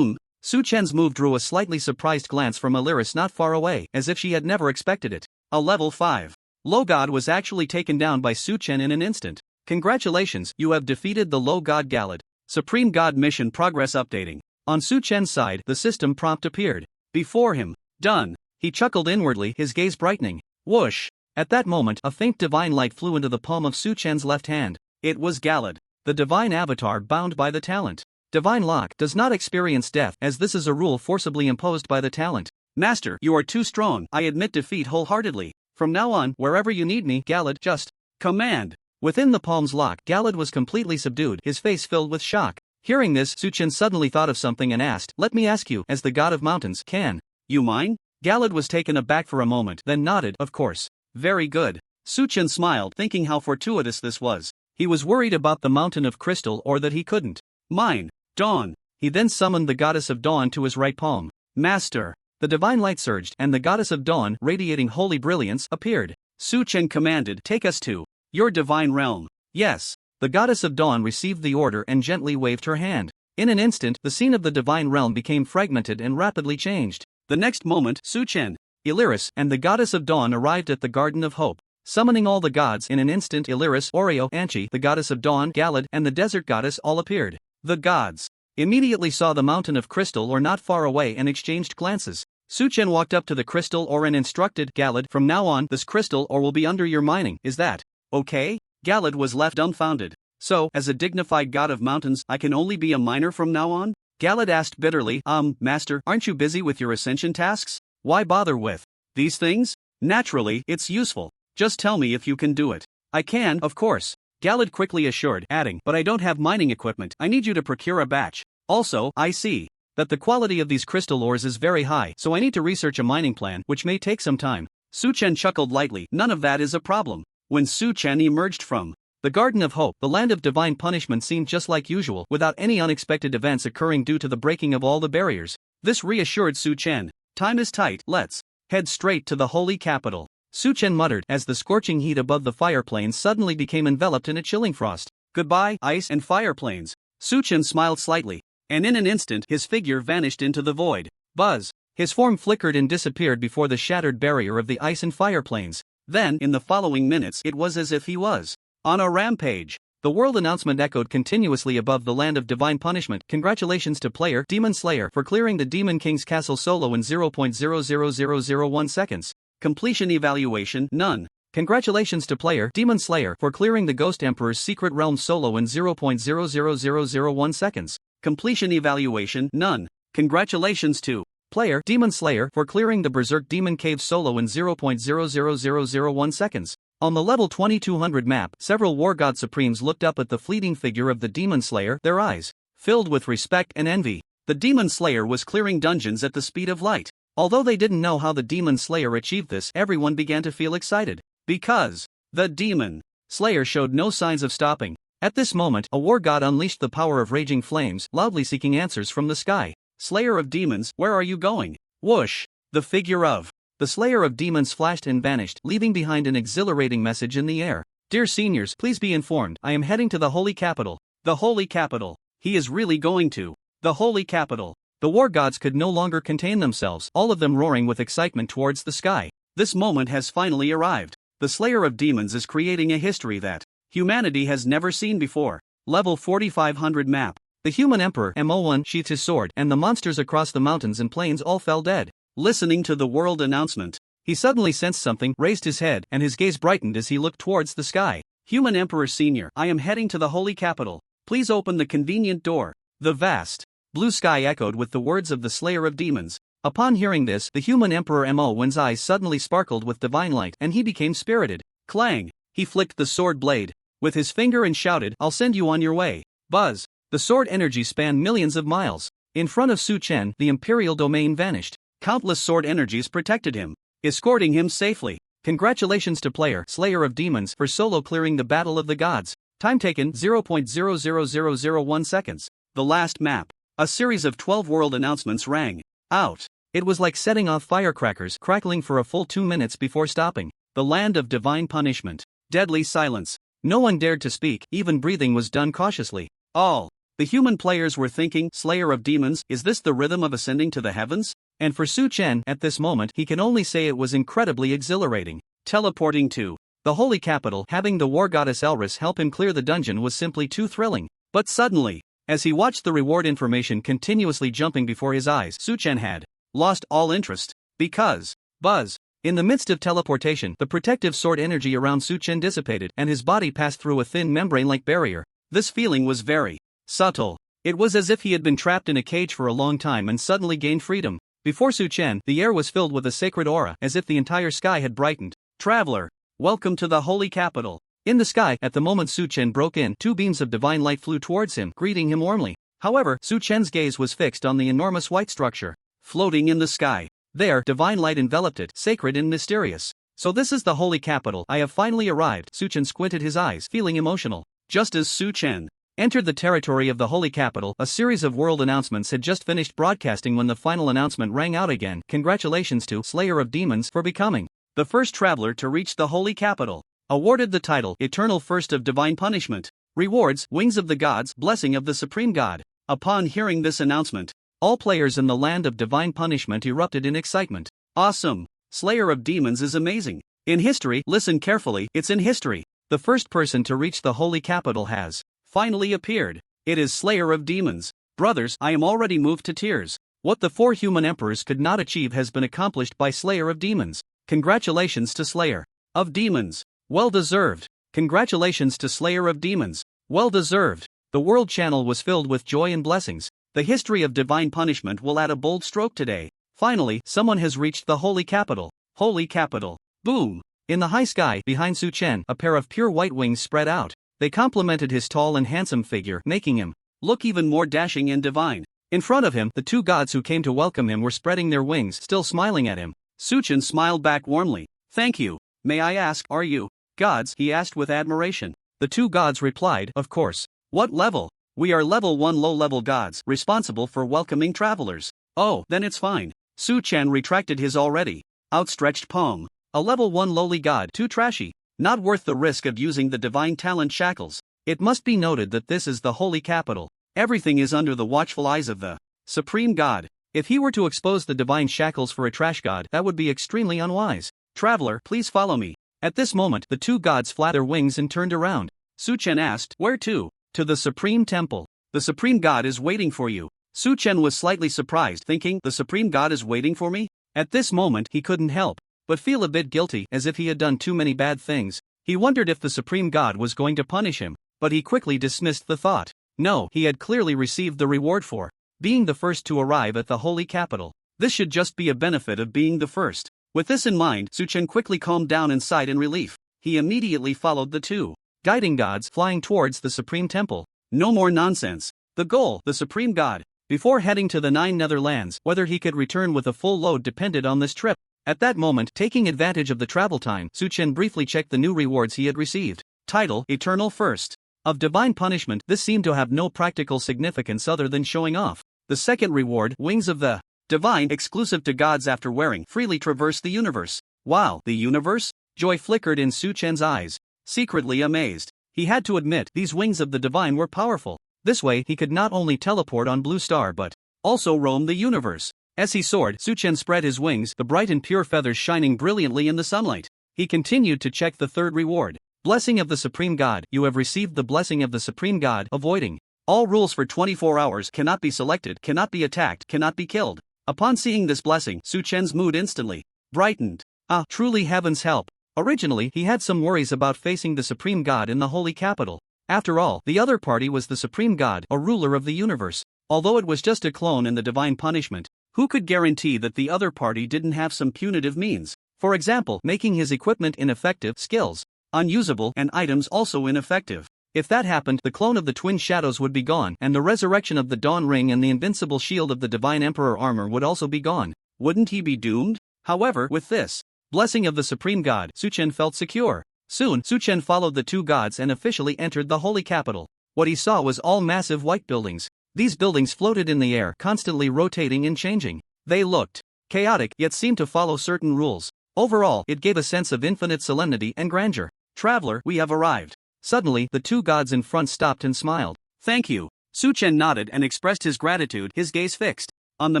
Suchen's move drew a slightly surprised glance from Illyris not far away, as if she had never expected it. A level 5 low god was actually taken down by Suchen in an instant. Congratulations, you have defeated the low god Galad. Supreme God mission progress updating. On Suchen's side, the system prompt appeared before him. Done. He chuckled inwardly, his gaze brightening. Whoosh! At that moment, a faint divine light flew into the palm of Suchen's left hand. It was Galad, the divine avatar bound by the talent. Divine Lock does not experience death, as this is a rule forcibly imposed by the talent. Master, you are too strong, I admit defeat wholeheartedly. From now on, wherever you need me, Galad, just command. Within the palm's lock, Galad was completely subdued, his face filled with shock. Hearing this, Suchen suddenly thought of something and asked, let me ask you, as the god of mountains, can you mine? Galad was taken aback for a moment, then nodded, of course. Very good. Suchen smiled, thinking how fortuitous this was. He was worried about the mountain of crystal or that he couldn't mine. Dawn. He then summoned the goddess of dawn to his right palm. Master. The divine light surged, and the goddess of dawn, radiating holy brilliance, appeared. Suchen commanded, take us to your divine realm. Yes. The goddess of dawn received the order and gently waved her hand. In an instant, the scene of the divine realm became fragmented and rapidly changed. The next moment, Suchen, Illyris, and the goddess of dawn arrived at the Garden of Hope. Summoning all the gods in an instant, Illyris, Oreo, Anchi, the goddess of dawn, Galad, and the desert goddess all appeared. The gods immediately saw the mountain of crystal ore not far away and exchanged glances. Suchen walked up to the crystal ore and instructed, Galad, from now on, this crystal ore will be under your mining, is that okay? Galad was left dumbfounded. So, as a dignified god of mountains, I can only be a miner from now on? Galad asked bitterly, Master, aren't you busy with your ascension tasks? Why bother with these things? Naturally, it's useful. Just tell me if you can do it. I can, of course. Galad quickly assured, adding, but I don't have mining equipment, I need you to procure a batch. Also, I see that the quality of these crystal ores is very high, so I need to research a mining plan, which may take some time. Suchen chuckled lightly, none of that is a problem. When Suchen emerged from the Garden of Hope, the land of divine punishment seemed just like usual, without any unexpected events occurring due to the breaking of all the barriers. This reassured Suchen. Time is tight, let's head straight to the holy capital. Suchen muttered as the scorching heat above the fire plains suddenly became enveloped in a chilling frost. Goodbye, ice and fire plains. Suchen smiled slightly, and in an instant his figure vanished into the void. Buzz. His form flickered and disappeared before the shattered barrier of the ice and fire plains. Then, in the following minutes, it was as if he was on a rampage. The world announcement echoed continuously above the land of divine punishment. Congratulations to player Demon Slayer for clearing the Demon King's castle solo in 0.00001 seconds. Completion evaluation, none. Congratulations to player Demon Slayer for clearing the Ghost Emperor's secret realm solo in 0.00001 seconds. Completion evaluation, none. Congratulations to player Demon Slayer for clearing the Berserk Demon Cave solo in 0.00001 seconds. On the level 2200 map, several War God Supremes looked up at the fleeting figure of the Demon Slayer, their eyes filled with respect and envy. The Demon Slayer was clearing dungeons at the speed of light. Although they didn't know how the Demon Slayer achieved this, everyone began to feel excited. Because the Demon Slayer showed no signs of stopping. At this moment, a war god unleashed the power of raging flames, loudly seeking answers from the sky. Slayer of Demons, where are you going? Whoosh! The figure of the Slayer of Demons flashed and vanished, leaving behind an exhilarating message in the air. Dear seniors, please be informed, I am heading to the Holy Capital. The Holy Capital. He is really going to the Holy Capital. The war gods could no longer contain themselves, all of them roaring with excitement towards the sky. This moment has finally arrived. The Slayer of Demons is creating a history that humanity has never seen before. Level 4500 map. The human emperor Mo1 sheathed his sword, and the monsters across the mountains and plains all fell dead. Listening to the world announcement, he suddenly sensed something, raised his head, and his gaze brightened as he looked towards the sky. Human Emperor Senior, I am heading to the Holy Capital. Please open the convenient door. The vast blue sky echoed with the words of the Slayer of Demons. Upon hearing this, the human Emperor Mo1's eyes suddenly sparkled with divine light, and he became spirited. Clang! He flicked the sword blade with his finger and shouted, I'll send you on your way. Buzz! The sword energy spanned millions of miles. In front of Su Chen, the Imperial domain vanished. Countless sword energies protected him, escorting him safely. Congratulations to player Slayer of Demons for solo clearing the Battle of the Gods. Time taken 0.00001 seconds. The last map. A series of 12 world announcements rang out. It was like setting off firecrackers, crackling for a full 2 minutes before stopping. The land of divine punishment. Deadly silence. No one dared to speak, even breathing was done cautiously. All the human players were thinking, Slayer of Demons, is this the rhythm of ascending to the heavens? And for Su Chen, at this moment, he can only say it was incredibly exhilarating. Teleporting to the Holy Capital, having the war goddess Elris help him clear the dungeon was simply too thrilling. But suddenly, as he watched the reward information continuously jumping before his eyes, Su Chen had lost all interest. Because, buzz! In the midst of teleportation, the protective sword energy around Su Chen dissipated, and his body passed through a thin membrane-like barrier. This feeling was very subtle. It was as if he had been trapped in a cage for a long time and suddenly gained freedom. Before Su Chen, the air was filled with a sacred aura, as if the entire sky had brightened. Traveler, welcome to the Holy Capital. In the sky, at the moment Su Chen broke in, 2 beams of divine light flew towards him, greeting him warmly. However, Su Chen's gaze was fixed on the enormous white structure floating in the sky. There, divine light enveloped it, sacred and mysterious. So this is the Holy Capital. I have finally arrived. Su Chen squinted his eyes, feeling emotional. Just as Su Chen entered the territory of the Holy Capital, a series of world announcements had just finished broadcasting when the final announcement rang out again. Congratulations to Slayer of Demons for becoming the first traveler to reach the Holy Capital. Awarded the title Eternal First of Divine Punishment. Rewards, Wings of the Gods, Blessing of the Supreme God. Upon hearing this announcement, all players in the land of divine punishment erupted in excitement. Awesome! Slayer of Demons is amazing. In history, listen carefully, it's in history. The first person to reach the Holy Capital has finally appeared. It is Slayer of Demons. Brothers, I am already moved to tears. What the 4 human emperors could not achieve has been accomplished by Slayer of Demons. Congratulations to Slayer of Demons. Well deserved. Congratulations to Slayer of Demons. Well deserved. The world channel was filled with joy and blessings. The history of divine punishment will add a bold stroke today. Finally, someone has reached the Holy Capital. Holy Capital. Boom! In the high sky, behind Su Chen, a pair of pure white wings spread out. They complemented his tall and handsome figure, making him look even more dashing and divine. In front of him, the 2 gods who came to welcome him were spreading their wings, still smiling at him. Su Chen smiled back warmly. Thank you. May I ask, are you gods? He asked with admiration. The 2 gods replied, of course. What level? We are level 1 low-level gods, responsible for welcoming travelers. Oh, then it's fine. Su Chen retracted his already outstretched palm. A level 1 lowly god, too trashy. Not worth the risk of using the divine talent shackles. It must be noted that this is the Holy Capital. Everything is under the watchful eyes of the Supreme God. If he were to expose the divine shackles for a trash god, that would be extremely unwise. Traveler, please follow me. At this moment, the 2 gods flapped their wings and turned around. Su Chen asked, where to? To the Supreme Temple. The Supreme God is waiting for you. Su Chen was slightly surprised, thinking, the Supreme God is waiting for me? At this moment, he couldn't help but feel a bit guilty, as if he had done too many bad things. He wondered if the Supreme God was going to punish him, but he quickly dismissed the thought. No, he had clearly received the reward for being the first to arrive at the Holy Capital. This should just be a benefit of being the first. With this in mind, Su Chen quickly calmed down and sighed in relief. He immediately followed the 2 guiding gods flying towards the Supreme Temple. No more nonsense. The goal, the Supreme God. Before heading to the 9 Netherlands, whether he could return with a full load depended on this trip. At that moment, taking advantage of the travel time, Su Chen briefly checked the new rewards he had received. Title, Eternal First of Divine Punishment. This seemed to have no practical significance other than showing off. The second reward, Wings of the Divine, exclusive to gods after wearing, freely traverse the universe. Wow, the universe? Joy flickered in Su Chen's eyes. Secretly amazed, he had to admit these Wings of the Divine were powerful. This way he could not only teleport on Blue Star but also roam the universe. As he soared, Su Chen spread his wings, the bright and pure feathers shining brilliantly in the sunlight. He continued to check the third reward. Blessing of the Supreme God. You have received the blessing of the Supreme God. Avoiding all rules for 24 hours, cannot be selected, cannot be attacked, cannot be killed. Upon seeing this blessing, Su Chen's mood instantly brightened. Ah, truly heaven's help. Originally, he had some worries about facing the Supreme God in the holy capital. After all, the other party was the Supreme God, a ruler of the universe. Although it was just a clone in the divine punishment, who could guarantee that the other party didn't have some punitive means? For example, making his equipment ineffective, skills unusable, and items also ineffective. If that happened, the clone of the twin shadows would be gone, and the resurrection of the Dawn Ring and the invincible shield of the Divine Emperor armor would also be gone. Wouldn't he be doomed? However, with this blessing of the Supreme God, Su Chen felt secure. Soon, Su Chen followed the two gods and officially entered the holy capital. What he saw was all massive white buildings. These buildings floated in the air, constantly rotating and changing. They looked chaotic, yet seemed to follow certain rules. Overall, it gave a sense of infinite solemnity and grandeur. Traveler, we have arrived. Suddenly, the two gods in front stopped and smiled. Thank you. Su Chen nodded and expressed his gratitude, his gaze fixed on the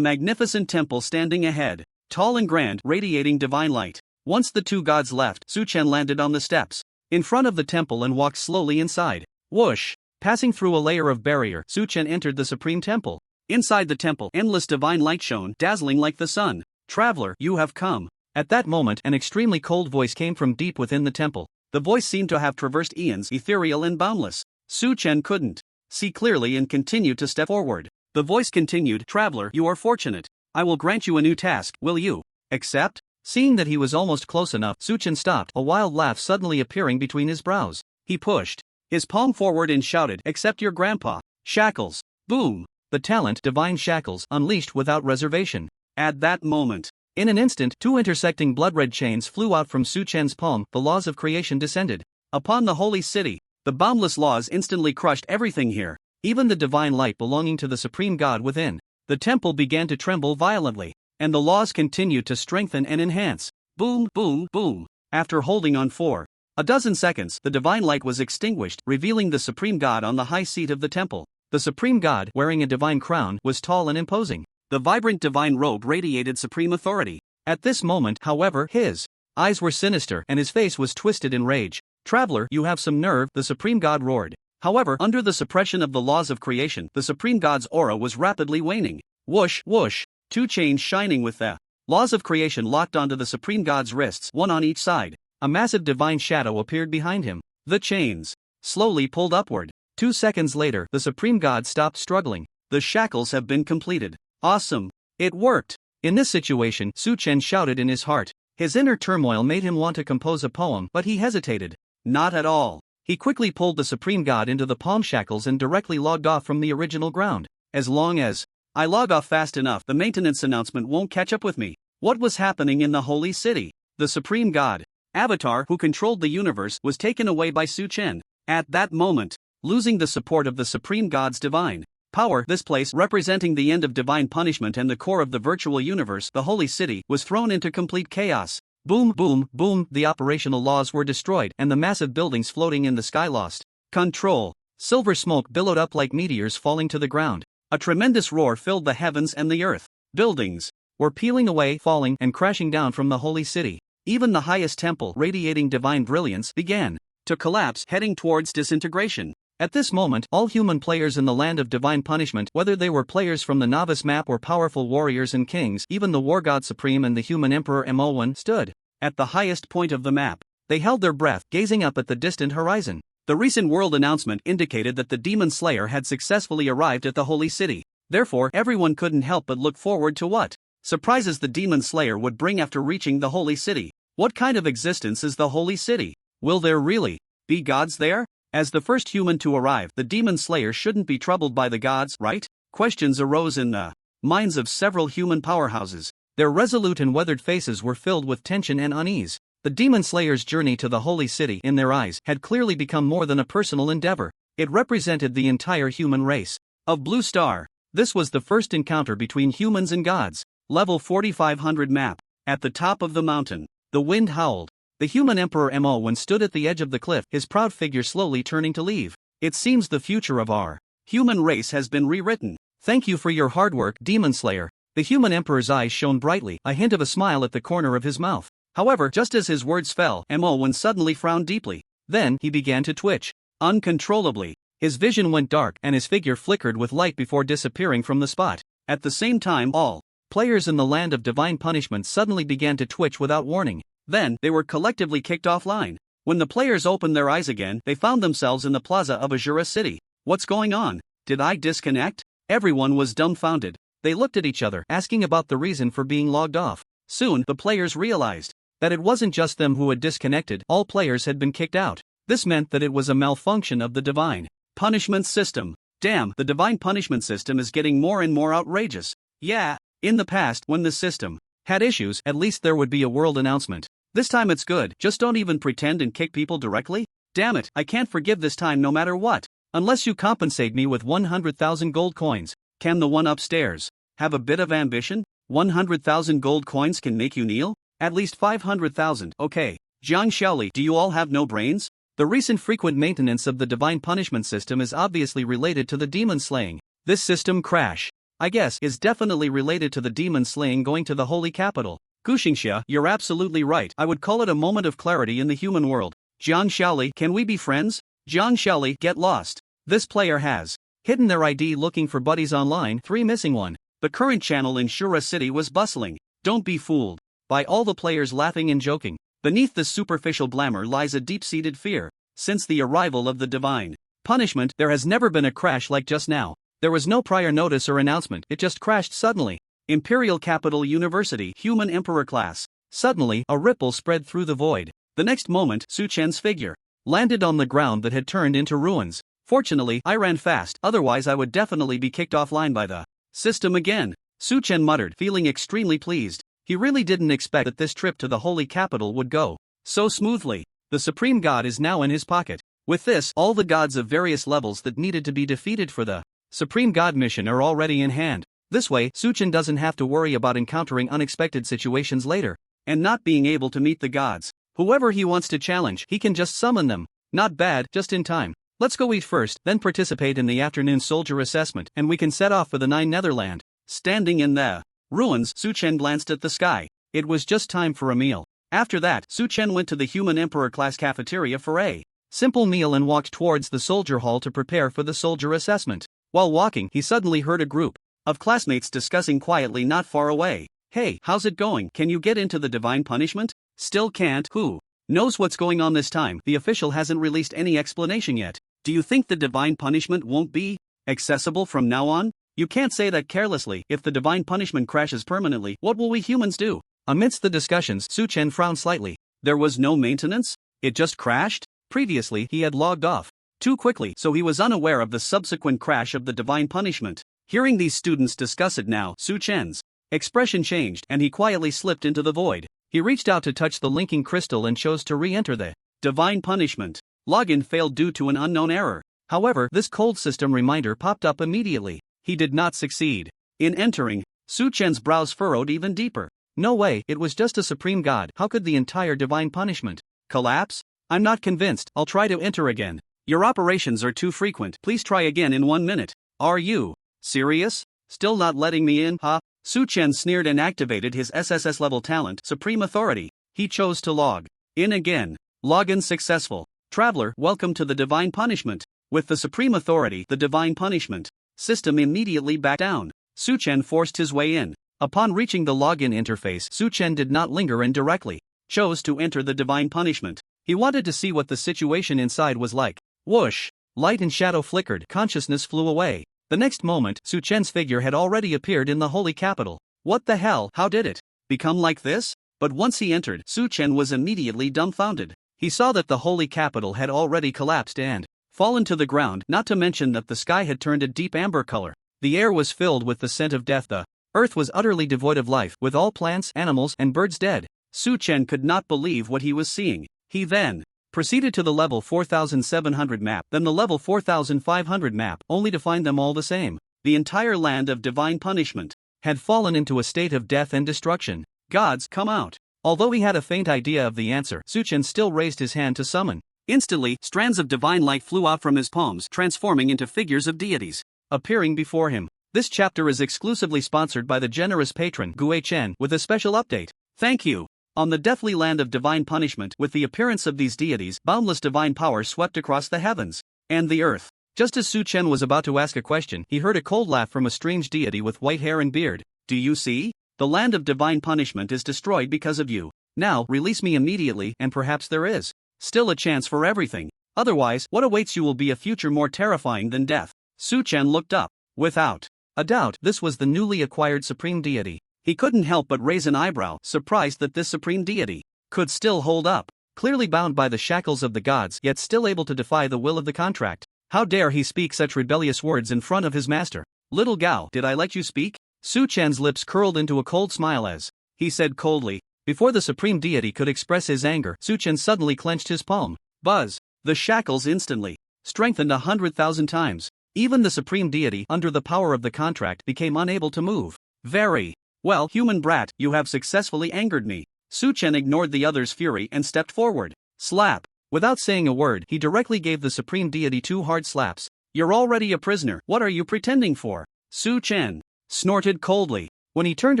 magnificent temple standing ahead, tall and grand, radiating divine light. Once the two gods left, Su Chen landed on the steps in front of the temple and walked slowly inside. Whoosh! Passing through a layer of barrier, Su Chen entered the supreme temple. Inside the temple, endless divine light shone, dazzling like the sun. Traveler, you have come. At that moment, an extremely cold voice came from deep within the temple. The voice seemed to have traversed eons, ethereal and boundless. Su Chen couldn't see clearly and continued to step forward. The voice continued, Traveler, you are fortunate. I will grant you a new task, will you accept? Seeing that he was almost close enough, Su Chen stopped, a wild laugh suddenly appearing between his brows. He pushed his palm forward and shouted, Accept your grandpa. Shackles. Boom. The talent, Divine Shackles, unleashed without reservation. At that moment, in an instant, two intersecting blood-red chains flew out from Su Chen's palm. The laws of creation descended upon the holy city. The boundless laws instantly crushed everything here, even the divine light belonging to the supreme God within. The temple began to tremble violently, and the laws continued to strengthen and enhance. Boom, boom, boom. After holding on for a dozen seconds, the divine light was extinguished, revealing the supreme God on the high seat of the temple. The supreme God, wearing a divine crown, was tall and imposing. The vibrant divine robe radiated supreme authority. At this moment, however, his eyes were sinister and his face was twisted in rage. Traveler, you have some nerve, the supreme God roared. However, under the suppression of the laws of creation, the supreme God's aura was rapidly waning. Whoosh, whoosh. Two chains shining with the laws of creation locked onto the supreme God's wrists, one on each side. A massive divine shadow appeared behind him. The chains slowly pulled upward. 2 seconds later, the supreme God stopped struggling. The shackles have been completed. Awesome. It worked. In this situation, Su Chen shouted in his heart. His inner turmoil made him want to compose a poem, but he hesitated. Not at all. He quickly pulled the supreme God into the palm shackles and directly logged off from the original ground. As long as I log off fast enough, the maintenance announcement won't catch up with me. What was happening in the holy city? The supreme God, Avatar, who controlled the universe, was taken away by Su Chen. At that moment, losing the support of the supreme God's divine power, this place, representing the end of divine punishment and the core of the virtual universe, the holy city, was thrown into complete chaos. Boom, boom, boom, the operational laws were destroyed and the massive buildings floating in the sky lost control. Silver smoke billowed up like meteors falling to the ground. A tremendous roar filled the heavens and the earth. Buildings were peeling away, falling, and crashing down from the holy city. Even the highest temple, radiating divine brilliance, began to collapse, heading towards disintegration. At this moment, all human players in the land of divine punishment, whether they were players from the novice map or powerful warriors and kings, even the war god supreme and the human emperor Mo1, stood at the highest point of the map. They held their breath, gazing up at the distant horizon. The recent world announcement indicated that the demon slayer had successfully arrived at the holy city. Therefore, everyone couldn't help but look forward to what surprises the demon slayer would bring after reaching the holy city. What kind of existence is the holy city? Will there really be gods there? As the first human to arrive, the demon slayer shouldn't be troubled by the gods, right? Questions arose in the minds of several human powerhouses. Their resolute and weathered faces were filled with tension and unease. The demon slayer's journey to the holy city, in their eyes, had clearly become more than a personal endeavor. It represented the entire human race of Blue Star. This was the first encounter between humans and gods. Level 4500 map. At the top of the mountain, the wind howled. The human Emperor Mon stood at the edge of the cliff, his proud figure slowly turning to leave. It seems the future of our human race has been rewritten. Thank you for your hard work, Demon Slayer. The human emperor's eyes shone brightly, a hint of a smile at the corner of his mouth. However, just as his words fell, Mon suddenly frowned deeply. Then, he began to twitch uncontrollably. His vision went dark and his figure flickered with light before disappearing from the spot. At the same time, all players in the land of divine punishment suddenly began to twitch without warning. Then, they were collectively kicked offline. When the players opened their eyes again, they found themselves in the plaza of Azura City. What's going on? Did I disconnect? Everyone was dumbfounded. They looked at each other, asking about the reason for being logged off. Soon, the players realized that it wasn't just them who had disconnected, all players had been kicked out. This meant that it was a malfunction of the divine punishment system. Damn, the divine punishment system is getting more and more outrageous. Yeah, in the past, when the system had issues, at least there would be a world announcement. This time it's good, just don't even pretend and kick people directly. Damn it, I can't forgive this time no matter what. Unless you compensate me with 100,000 gold coins. Can the one upstairs have a bit of ambition? 100,000 gold coins can make you kneel? At least 500,000, okay. Jiang Shaoli, do you all have no brains? The recent frequent maintenance of the divine punishment system is obviously related to the demon slaying. This system crash, I guess, is definitely related to the demon slaying going to the holy capital. Guxingxia, you're absolutely right. I would call it a moment of clarity in the human world. Jiang Shaoli, can we be friends? Jiang Shaoli, get lost. This player has hidden their ID looking for buddies online, 3 missing one. The current channel in Shura City was bustling. Don't be fooled by all the players laughing and joking. Beneath this superficial glamour lies a deep-seated fear. Since the arrival of the divine punishment, there has never been a crash like just now. There was no prior notice or announcement, it just crashed suddenly. Imperial Capital University, Human Emperor class. Suddenly, a ripple spread through the void. The next moment, Su Chen's figure landed on the ground that had turned into ruins. Fortunately, I ran fast, otherwise I would definitely be kicked offline by the system again. Su Chen muttered, feeling extremely pleased. He really didn't expect that this trip to the holy capital would go so smoothly. The supreme god is now in his pocket. With this, all the gods of various levels that needed to be defeated for the supreme god mission are already in hand. This way, Su Chen doesn't have to worry about encountering unexpected situations later and not being able to meet the gods. Whoever he wants to challenge, he can just summon them. Not bad, just in time. Let's go eat first, then participate in the afternoon soldier assessment, and we can set off for the Nine Netherland. Standing in the ruins, Su Chen glanced at the sky. It was just time for a meal. After that, Su Chen went to the Human Emperor class cafeteria for a simple meal and walked towards the soldier hall to prepare for the soldier assessment. While walking, he suddenly heard a group of classmates discussing quietly not far away. Hey, how's it going? Can you get into the divine punishment? Still can't? Who knows what's going on this time? The official hasn't released any explanation yet. Do you think the divine punishment won't be accessible from now on? You can't say that carelessly. If the divine punishment crashes permanently, what will we humans do? Amidst the discussions, Su Chen frowned slightly. There was no maintenance? It just crashed? Previously, he had logged off too quickly, so he was unaware of the subsequent crash of the divine punishment. Hearing these students discuss it now, Su Chen's expression changed, and he quietly slipped into the void. He reached out to touch the linking crystal and chose to re-enter the divine punishment. Login failed due to an unknown error. However, this cold system reminder popped up immediately. He did not succeed in entering. Su Chen's brows furrowed even deeper. No way, it was just a supreme god. How could the entire divine punishment collapse? I'm not convinced. I'll try to enter again. Your operations are too frequent. Please try again in 1 minute. Are you serious? Still not letting me in, huh? Su Chen sneered and activated his SSS level talent, Supreme Authority. He chose to log in again. Login successful. Traveler, welcome to the divine punishment. With the Supreme Authority, the divine punishment system immediately backed down. Su Chen forced his way in. Upon reaching the login interface, Su Chen did not linger and directly chose to enter the divine punishment. He wanted to see what the situation inside was like. Whoosh! Light and shadow flickered, consciousness flew away. The next moment, Su Chen's figure had already appeared in the holy capital. What the hell? How did it become like this? But once he entered, Su Chen was immediately dumbfounded. He saw that the holy capital had already collapsed and fallen to the ground, not to mention that the sky had turned a deep amber color. The air was filled with the scent of death. The earth was utterly devoid of life, with all plants, animals, and birds dead. Su Chen could not believe what he was seeing. He then proceeded to the level 4700 map, then the level 4500 map, only to find them all the same. The entire land of divine punishment had fallen into a state of death and destruction. Gods, come out. Although he had a faint idea of the answer, Suchen still raised his hand to summon. Instantly, strands of divine light flew out from his palms, transforming into figures of deities, appearing before him. This chapter is exclusively sponsored by the generous patron Gue Chen with a special update. Thank you. On the deathly land of divine punishment, with the appearance of these deities, boundless divine power swept across the heavens and the earth. Just as Su Chen was about to ask a question, he heard a cold laugh from a strange deity with white hair and beard. Do you see? The land of divine punishment is destroyed because of you. Now, release me immediately, and perhaps there is still a chance for everything. Otherwise, what awaits you will be a future more terrifying than death. Su Chen looked up. Without a doubt, this was the newly acquired supreme deity. He couldn't help but raise an eyebrow, surprised that this supreme deity could still hold up. Clearly bound by the shackles of the gods, yet still able to defy the will of the contract. How dare he speak such rebellious words in front of his master? Little Gao, did I let you speak? Su Chen's lips curled into a cold smile as he said coldly. Before the supreme deity could express his anger, Su Chen suddenly clenched his palm. Buzz! The shackles instantly strengthened 100,000 times. Even the supreme deity, under the power of the contract, became unable to move. Very well, human brat, you have successfully angered me. Su Chen ignored the other's fury and stepped forward. Slap! Without saying a word, he directly gave the supreme deity 2 hard slaps. You're already a prisoner, what are you pretending for? Su Chen snorted coldly. When he turned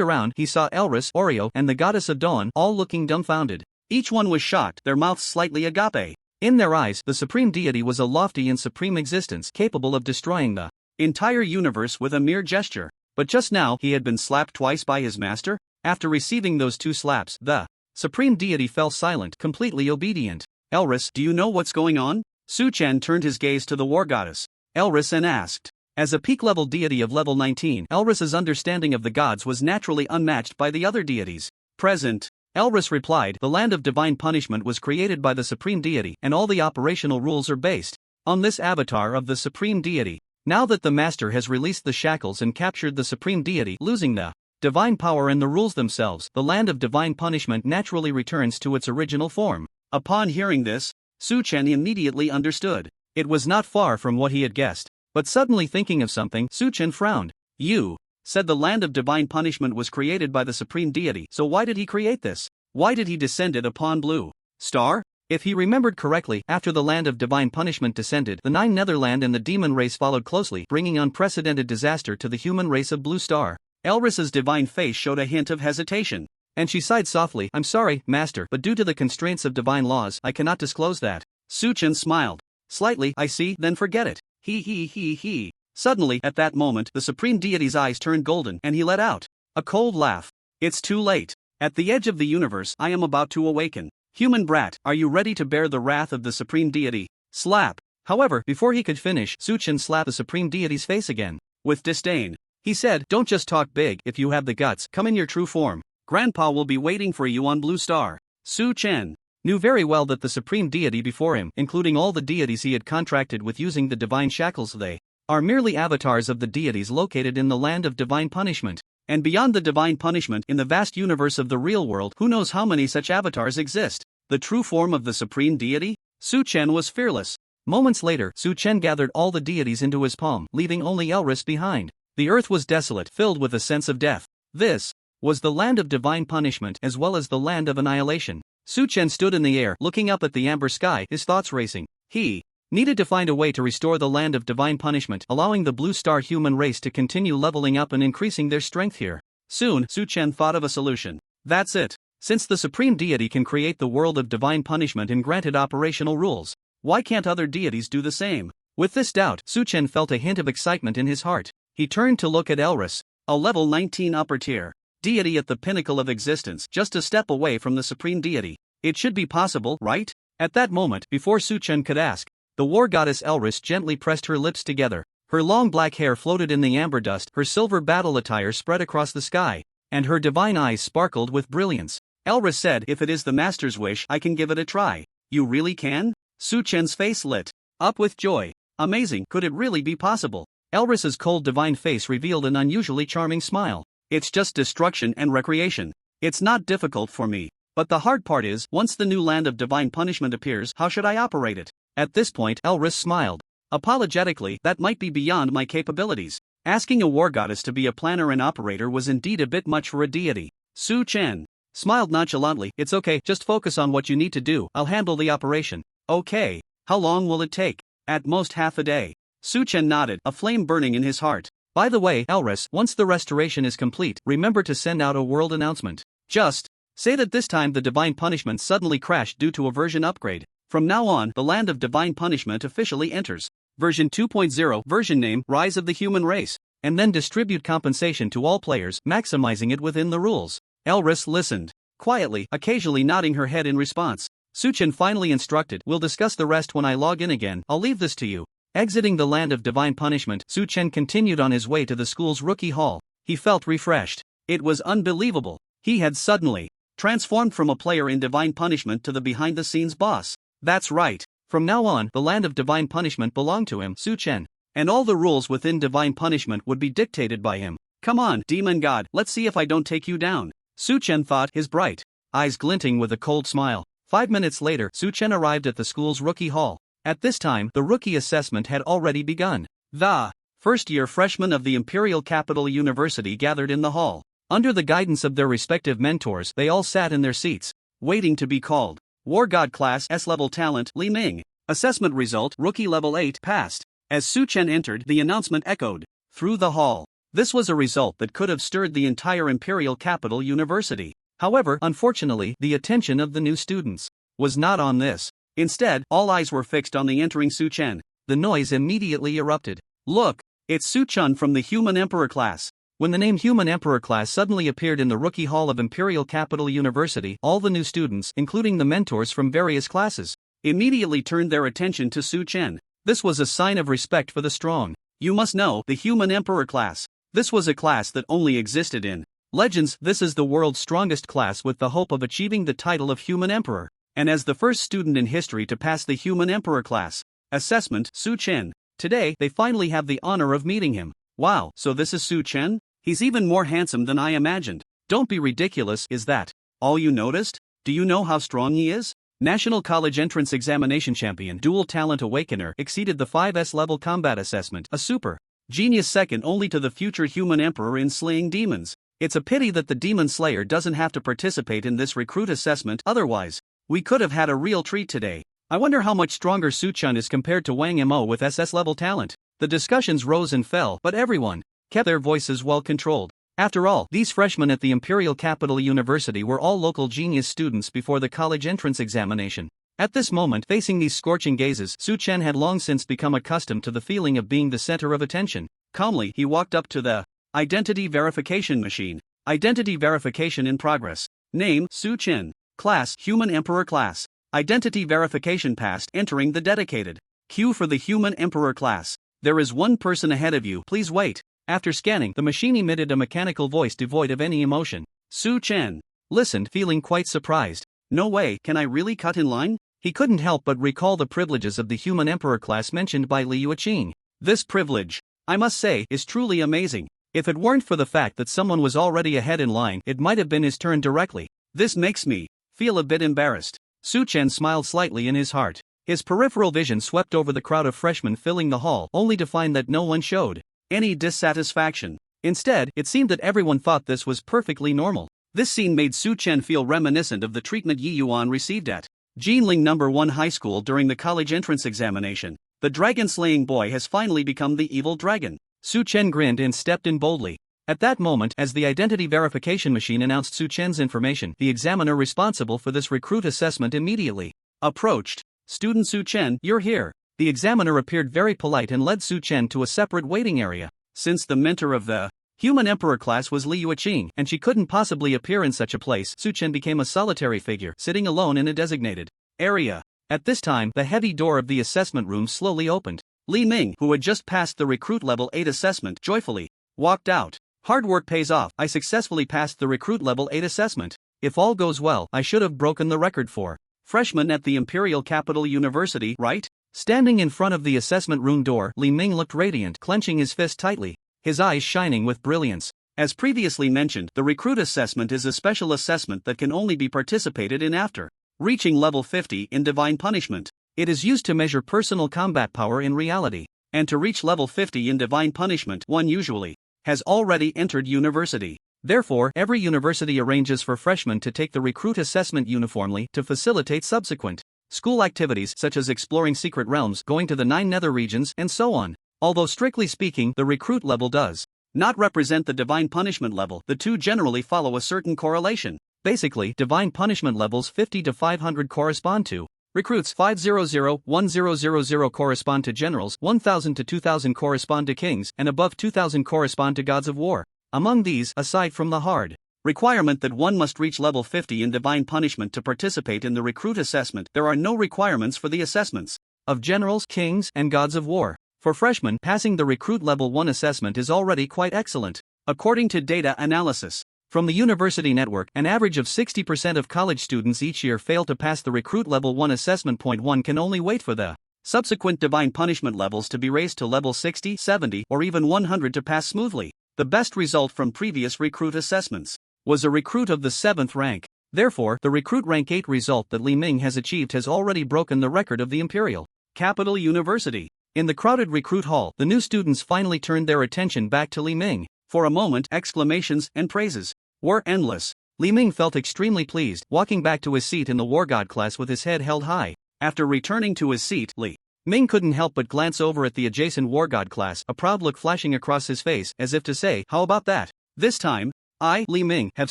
around, he saw Elris, Oreo, and the goddess of dawn, all looking dumbfounded. Each one was shocked, their mouths slightly agape. In their eyes, the supreme deity was a lofty and supreme existence capable of destroying the entire universe with a mere gesture. But just now, he had been slapped twice by his master? After receiving those 2 slaps, the supreme deity fell silent, completely obedient. Elris, do you know what's going on? Su Chen turned his gaze to the war goddess, Elris, and asked. As a peak-level deity of level 19, Elris's understanding of the gods was naturally unmatched by the other deities present. Elris replied, the land of divine punishment was created by the supreme deity, and all the operational rules are based on this avatar of the supreme deity. Now that the master has released the shackles and captured the supreme deity, losing the divine power and the rules themselves, the land of divine punishment naturally returns to its original form. Upon hearing this, Su Chen immediately understood. It was not far from what he had guessed. But suddenly thinking of something, Su Chen frowned. You said the land of divine punishment was created by the supreme deity, so why did he create this? Why did he descend it upon Blue Star? If he remembered correctly, after the land of divine punishment descended, the 9 Netherland and the demon race followed closely, bringing unprecedented disaster to the human race of Blue Star. Elris's divine face showed a hint of hesitation, and she sighed softly. I'm sorry, master, but due to the constraints of divine laws, I cannot disclose that. Su Chen smiled slightly. I see, then forget it. He. Suddenly, at that moment, the supreme deity's eyes turned golden, and he let out a cold laugh. It's too late. At the edge of the universe, I am about to awaken. Human brat, are you ready to bear the wrath of the supreme deity? Slap. However, before he could finish, Su Chen slapped the supreme deity's face again. With disdain, he said, don't just talk big. If you have the guts, come in your true form. Grandpa will be waiting for you on Blue Star. Su Chen knew very well that the supreme deity before him, including all the deities he had contracted with using the divine shackles, they are merely avatars of the deities located in the land of divine punishment. And beyond the divine punishment, in the vast universe of the real world, who knows how many such avatars exist? The true form of the supreme deity? Su Chen was fearless. Moments later, Su Chen gathered all the deities into his palm, leaving only Elris behind. The earth was desolate, filled with a sense of death. This was the land of divine punishment as well as the land of annihilation. Su Chen stood in the air, looking up at the amber sky, his thoughts racing. He needed to find a way to restore the land of divine punishment, allowing the Blue Star human race to continue leveling up and increasing their strength here. Soon, Su Chen thought of a solution. That's it. Since the supreme deity can create the world of divine punishment and granted operational rules, why can't other deities do the same? With this doubt, Su Chen felt a hint of excitement in his heart. He turned to look at Elris, a level 19 upper tier deity at the pinnacle of existence, just a step away from the supreme deity. It should be possible, right? At that moment, before Su Chen could ask, the war goddess Elris gently pressed her lips together. Her long black hair floated in the amber dust, her silver battle attire spread across the sky, and her divine eyes sparkled with brilliance. Elris said, if it is the master's wish, I can give it a try. You really can? Su Chen's face lit up with joy. Amazing, could it really be possible? Elris's cold divine face revealed an unusually charming smile. It's just destruction and recreation. It's not difficult for me. But the hard part is, once the new land of divine punishment appears, how should I operate it? At this point, Elris smiled. Apologetically, that might be beyond my capabilities. Asking a war goddess to be a planner and operator was indeed a bit much for a deity. Su Chen smiled nonchalantly. It's okay, just focus on what you need to do, I'll handle the operation. Okay, how long will it take? At most half a day. Su Chen nodded, a flame burning in his heart. By the way, Elris, once the restoration is complete, remember to send out a world announcement. Just say that this time the divine punishment suddenly crashed due to a version upgrade. From now on, the land of divine punishment officially enters. Version 2.0, version name, Rise of the Human Race. And then distribute compensation to all players, maximizing it within the rules. Elris listened quietly, occasionally nodding her head in response. Su Chen finally instructed, we'll discuss the rest when I log in again, I'll leave this to you. Exiting the land of divine punishment, Su Chen continued on his way to the school's rookie hall. He felt refreshed. It was unbelievable. He had suddenly transformed from a player in divine punishment to the behind-the-scenes boss. That's right. From now on, the land of divine punishment belonged to him, Su Chen. And all the rules within divine punishment would be dictated by him. Come on, demon god, let's see if I don't take you down. Su Chen thought, his bright eyes glinting with a cold smile. 5 minutes later, Su Chen arrived at the school's rookie hall. At this time, the rookie assessment had already begun. The first-year freshmen of the Imperial Capital University gathered in the hall. Under the guidance of their respective mentors, they all sat in their seats, waiting to be called. War God Class S-Level Talent, Li Ming. Assessment result, Rookie Level 8, passed. As Su Chen entered, the announcement echoed through the hall. This was a result that could have stirred the entire Imperial Capital University. However, unfortunately, the attention of the new students was not on this. Instead, all eyes were fixed on the entering Su Chen. The noise immediately erupted. Look, it's Su Chen from the Human Emperor class. When the name Human Emperor class suddenly appeared in the rookie hall of Imperial Capital University, all the new students, including the mentors from various classes, immediately turned their attention to Su Chen. This was a sign of respect for the strong. You must know, the Human Emperor class. This was a class that only existed in legends. This is the world's strongest class with the hope of achieving the title of Human Emperor. And as the first student in history to pass the Human Emperor class assessment, Su Chen. Today, they finally have the honor of meeting him. Wow, so this is Su Chen? He's even more handsome than I imagined. Don't be ridiculous, is that all you noticed? Do you know how strong he is? National College Entrance Examination Champion Dual Talent Awakener exceeded the 5S level combat assessment, a super genius second only to the future Human Emperor in slaying demons. It's a pity that the Demon Slayer doesn't have to participate in this recruit assessment, otherwise we could have had a real treat today. I wonder how much stronger Su Chen is compared to Wang Mo with SS level talent. The discussions rose and fell, but everyone kept their voices well controlled. After all, these freshmen at the Imperial Capital University were all local genius students before the college entrance examination. At this moment, facing these scorching gazes, Su Chen had long since become accustomed to the feeling of being the center of attention. Calmly, he walked up to the identity verification machine. Identity verification in progress. Name, Su Chen. Class, Human Emperor class. Identity verification passed, entering the dedicated queue for the Human Emperor class. There is one person ahead of you, please wait. After scanning, the machine emitted a mechanical voice devoid of any emotion. Su Chen listened, feeling quite surprised. No way, can I really cut in line? He couldn't help but recall the privileges of the Human Emperor class mentioned by Li Yuqing. This privilege, I must say, is truly amazing. If it weren't for the fact that someone was already ahead in line, it might have been his turn directly. This makes me feel a bit embarrassed. Su Chen smiled slightly in his heart. His peripheral vision swept over the crowd of freshmen filling the hall, only to find that no one showed any dissatisfaction. Instead, it seemed that everyone thought this was perfectly normal. This scene made Su Chen feel reminiscent of the treatment Yi Yuan received at Jinling No. 1 High School during the college entrance examination. The dragon-slaying boy has finally become the evil dragon. Su Chen grinned and stepped in boldly. At that moment, as the identity verification machine announced Su Chen's information, the examiner responsible for this recruit assessment immediately approached. Student Su Chen, you're here. The examiner appeared very polite and led Su Chen to a separate waiting area. Since the mentor of the Human Emperor class was Li Yuqing, and she couldn't possibly appear in such a place, Su Chen became a solitary figure, sitting alone in a designated area. At this time, the heavy door of the assessment room slowly opened. Li Ming, who had just passed the recruit level 8 assessment, joyfully walked out. Hard work pays off. I successfully passed the recruit level 8 assessment. If all goes well, I should have broken the record for freshman at the Imperial Capital University, right? Standing in front of the assessment room door, Li Ming looked radiant, clenching his fist tightly, his eyes shining with brilliance. As previously mentioned, the recruit assessment is a special assessment that can only be participated in after reaching level 50 in divine punishment. It is used to measure personal combat power in reality. And to reach level 50 in Divine Punishment, one usually has already entered university. Therefore, every university arranges for freshmen to take the recruit assessment uniformly to facilitate subsequent school activities such as exploring secret realms, going to the 9 nether regions, and so on. Although strictly speaking, the recruit level does not represent the Divine Punishment level, the two generally follow a certain correlation. Basically, Divine Punishment levels 50 to 500 correspond to recruits, 500-1000 correspond to generals, 1000 to 2000 correspond to kings, and above 2000 correspond to gods of war. Among these, aside from the hard requirement that one must reach level 50 in Divine Punishment to participate in the recruit assessment, there are no requirements for the assessments of generals, kings, and gods of war. For freshmen, passing the recruit level 1 assessment is already quite excellent. According to data analysis from the University Network, an average of 60% of college students each year fail to pass the recruit level 1 assessment. One can only wait for the subsequent Divine Punishment levels to be raised to level 60, 70, or even 100 to pass smoothly. The best result from previous recruit assessments was a recruit of the 7th rank. Therefore, the recruit rank 8 result that Li Ming has achieved has already broken the record of the Imperial Capital University. In the crowded recruit hall, the new students finally turned their attention back to Li Ming. For a moment, exclamations and praises were endless. Li Ming felt extremely pleased, walking back to his seat in the War God class with his head held high. After returning to his seat, Li Ming couldn't help but glance over at the adjacent War God class, a proud look flashing across his face, as if to say, "How about that? This time, I, Li Ming, have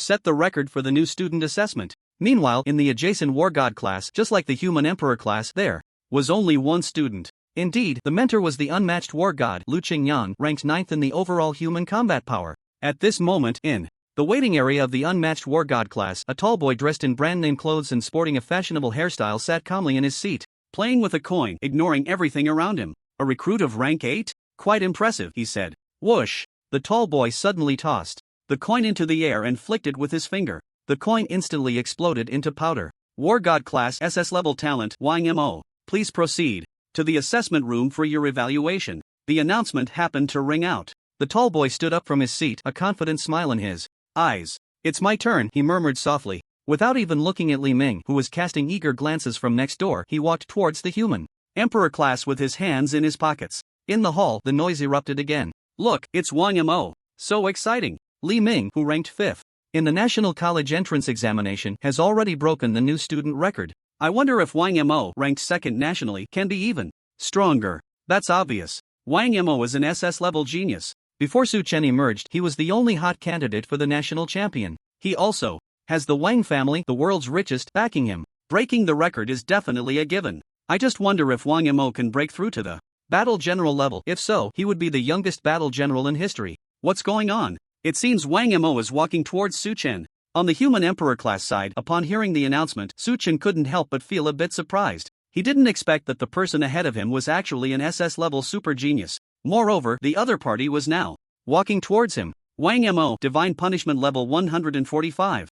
set the record for the new student assessment." Meanwhile, in the adjacent War God class, just like the Human Emperor class, there was only one student. Indeed, the mentor was the unmatched War God, Lu Qingyan, ranked 9th in the overall human combat power. At this moment, in the waiting area of the unmatched War God class, a tall boy dressed in brand-name clothes and sporting a fashionable hairstyle sat calmly in his seat, playing with a coin, ignoring everything around him. "A recruit of rank 8? Quite impressive," he said. Whoosh! The tall boy suddenly tossed the coin into the air and flicked it with his finger. The coin instantly exploded into powder. "War God class SS level talent, Wang Mo. Please proceed to the assessment room for your evaluation." The announcement happened to ring out. The tall boy stood up from his seat, a confident smile in his eyes. "It's my turn," he murmured softly. Without even looking at Li Ming, who was casting eager glances from next door, he walked towards the Human Emperor class with his hands in his pockets. In the hall, the noise erupted again. "Look, it's Wang Mo. So exciting." Li Ming, who ranked 5th in the National College Entrance Examination, has already broken the new student record. I wonder if Wang Mo, ranked 2nd nationally, can be even stronger. That's obvious. Wang Mo is an SS-level genius. Before Su Chen emerged, he was the only hot candidate for the national champion. He also has the Wang family, the world's richest, backing him. Breaking the record is definitely a given. I just wonder if Wang Mo can break through to the battle general level. If so, he would be the youngest battle general in history. What's going on? It seems Wang Mo is walking towards Su Chen. On the Human Emperor class side, upon hearing the announcement, Su Chen couldn't help but feel a bit surprised. He didn't expect that the person ahead of him was actually an SS-level super genius. Moreover, the other party was now walking towards him. Wang Mo, Divine Punishment level 145.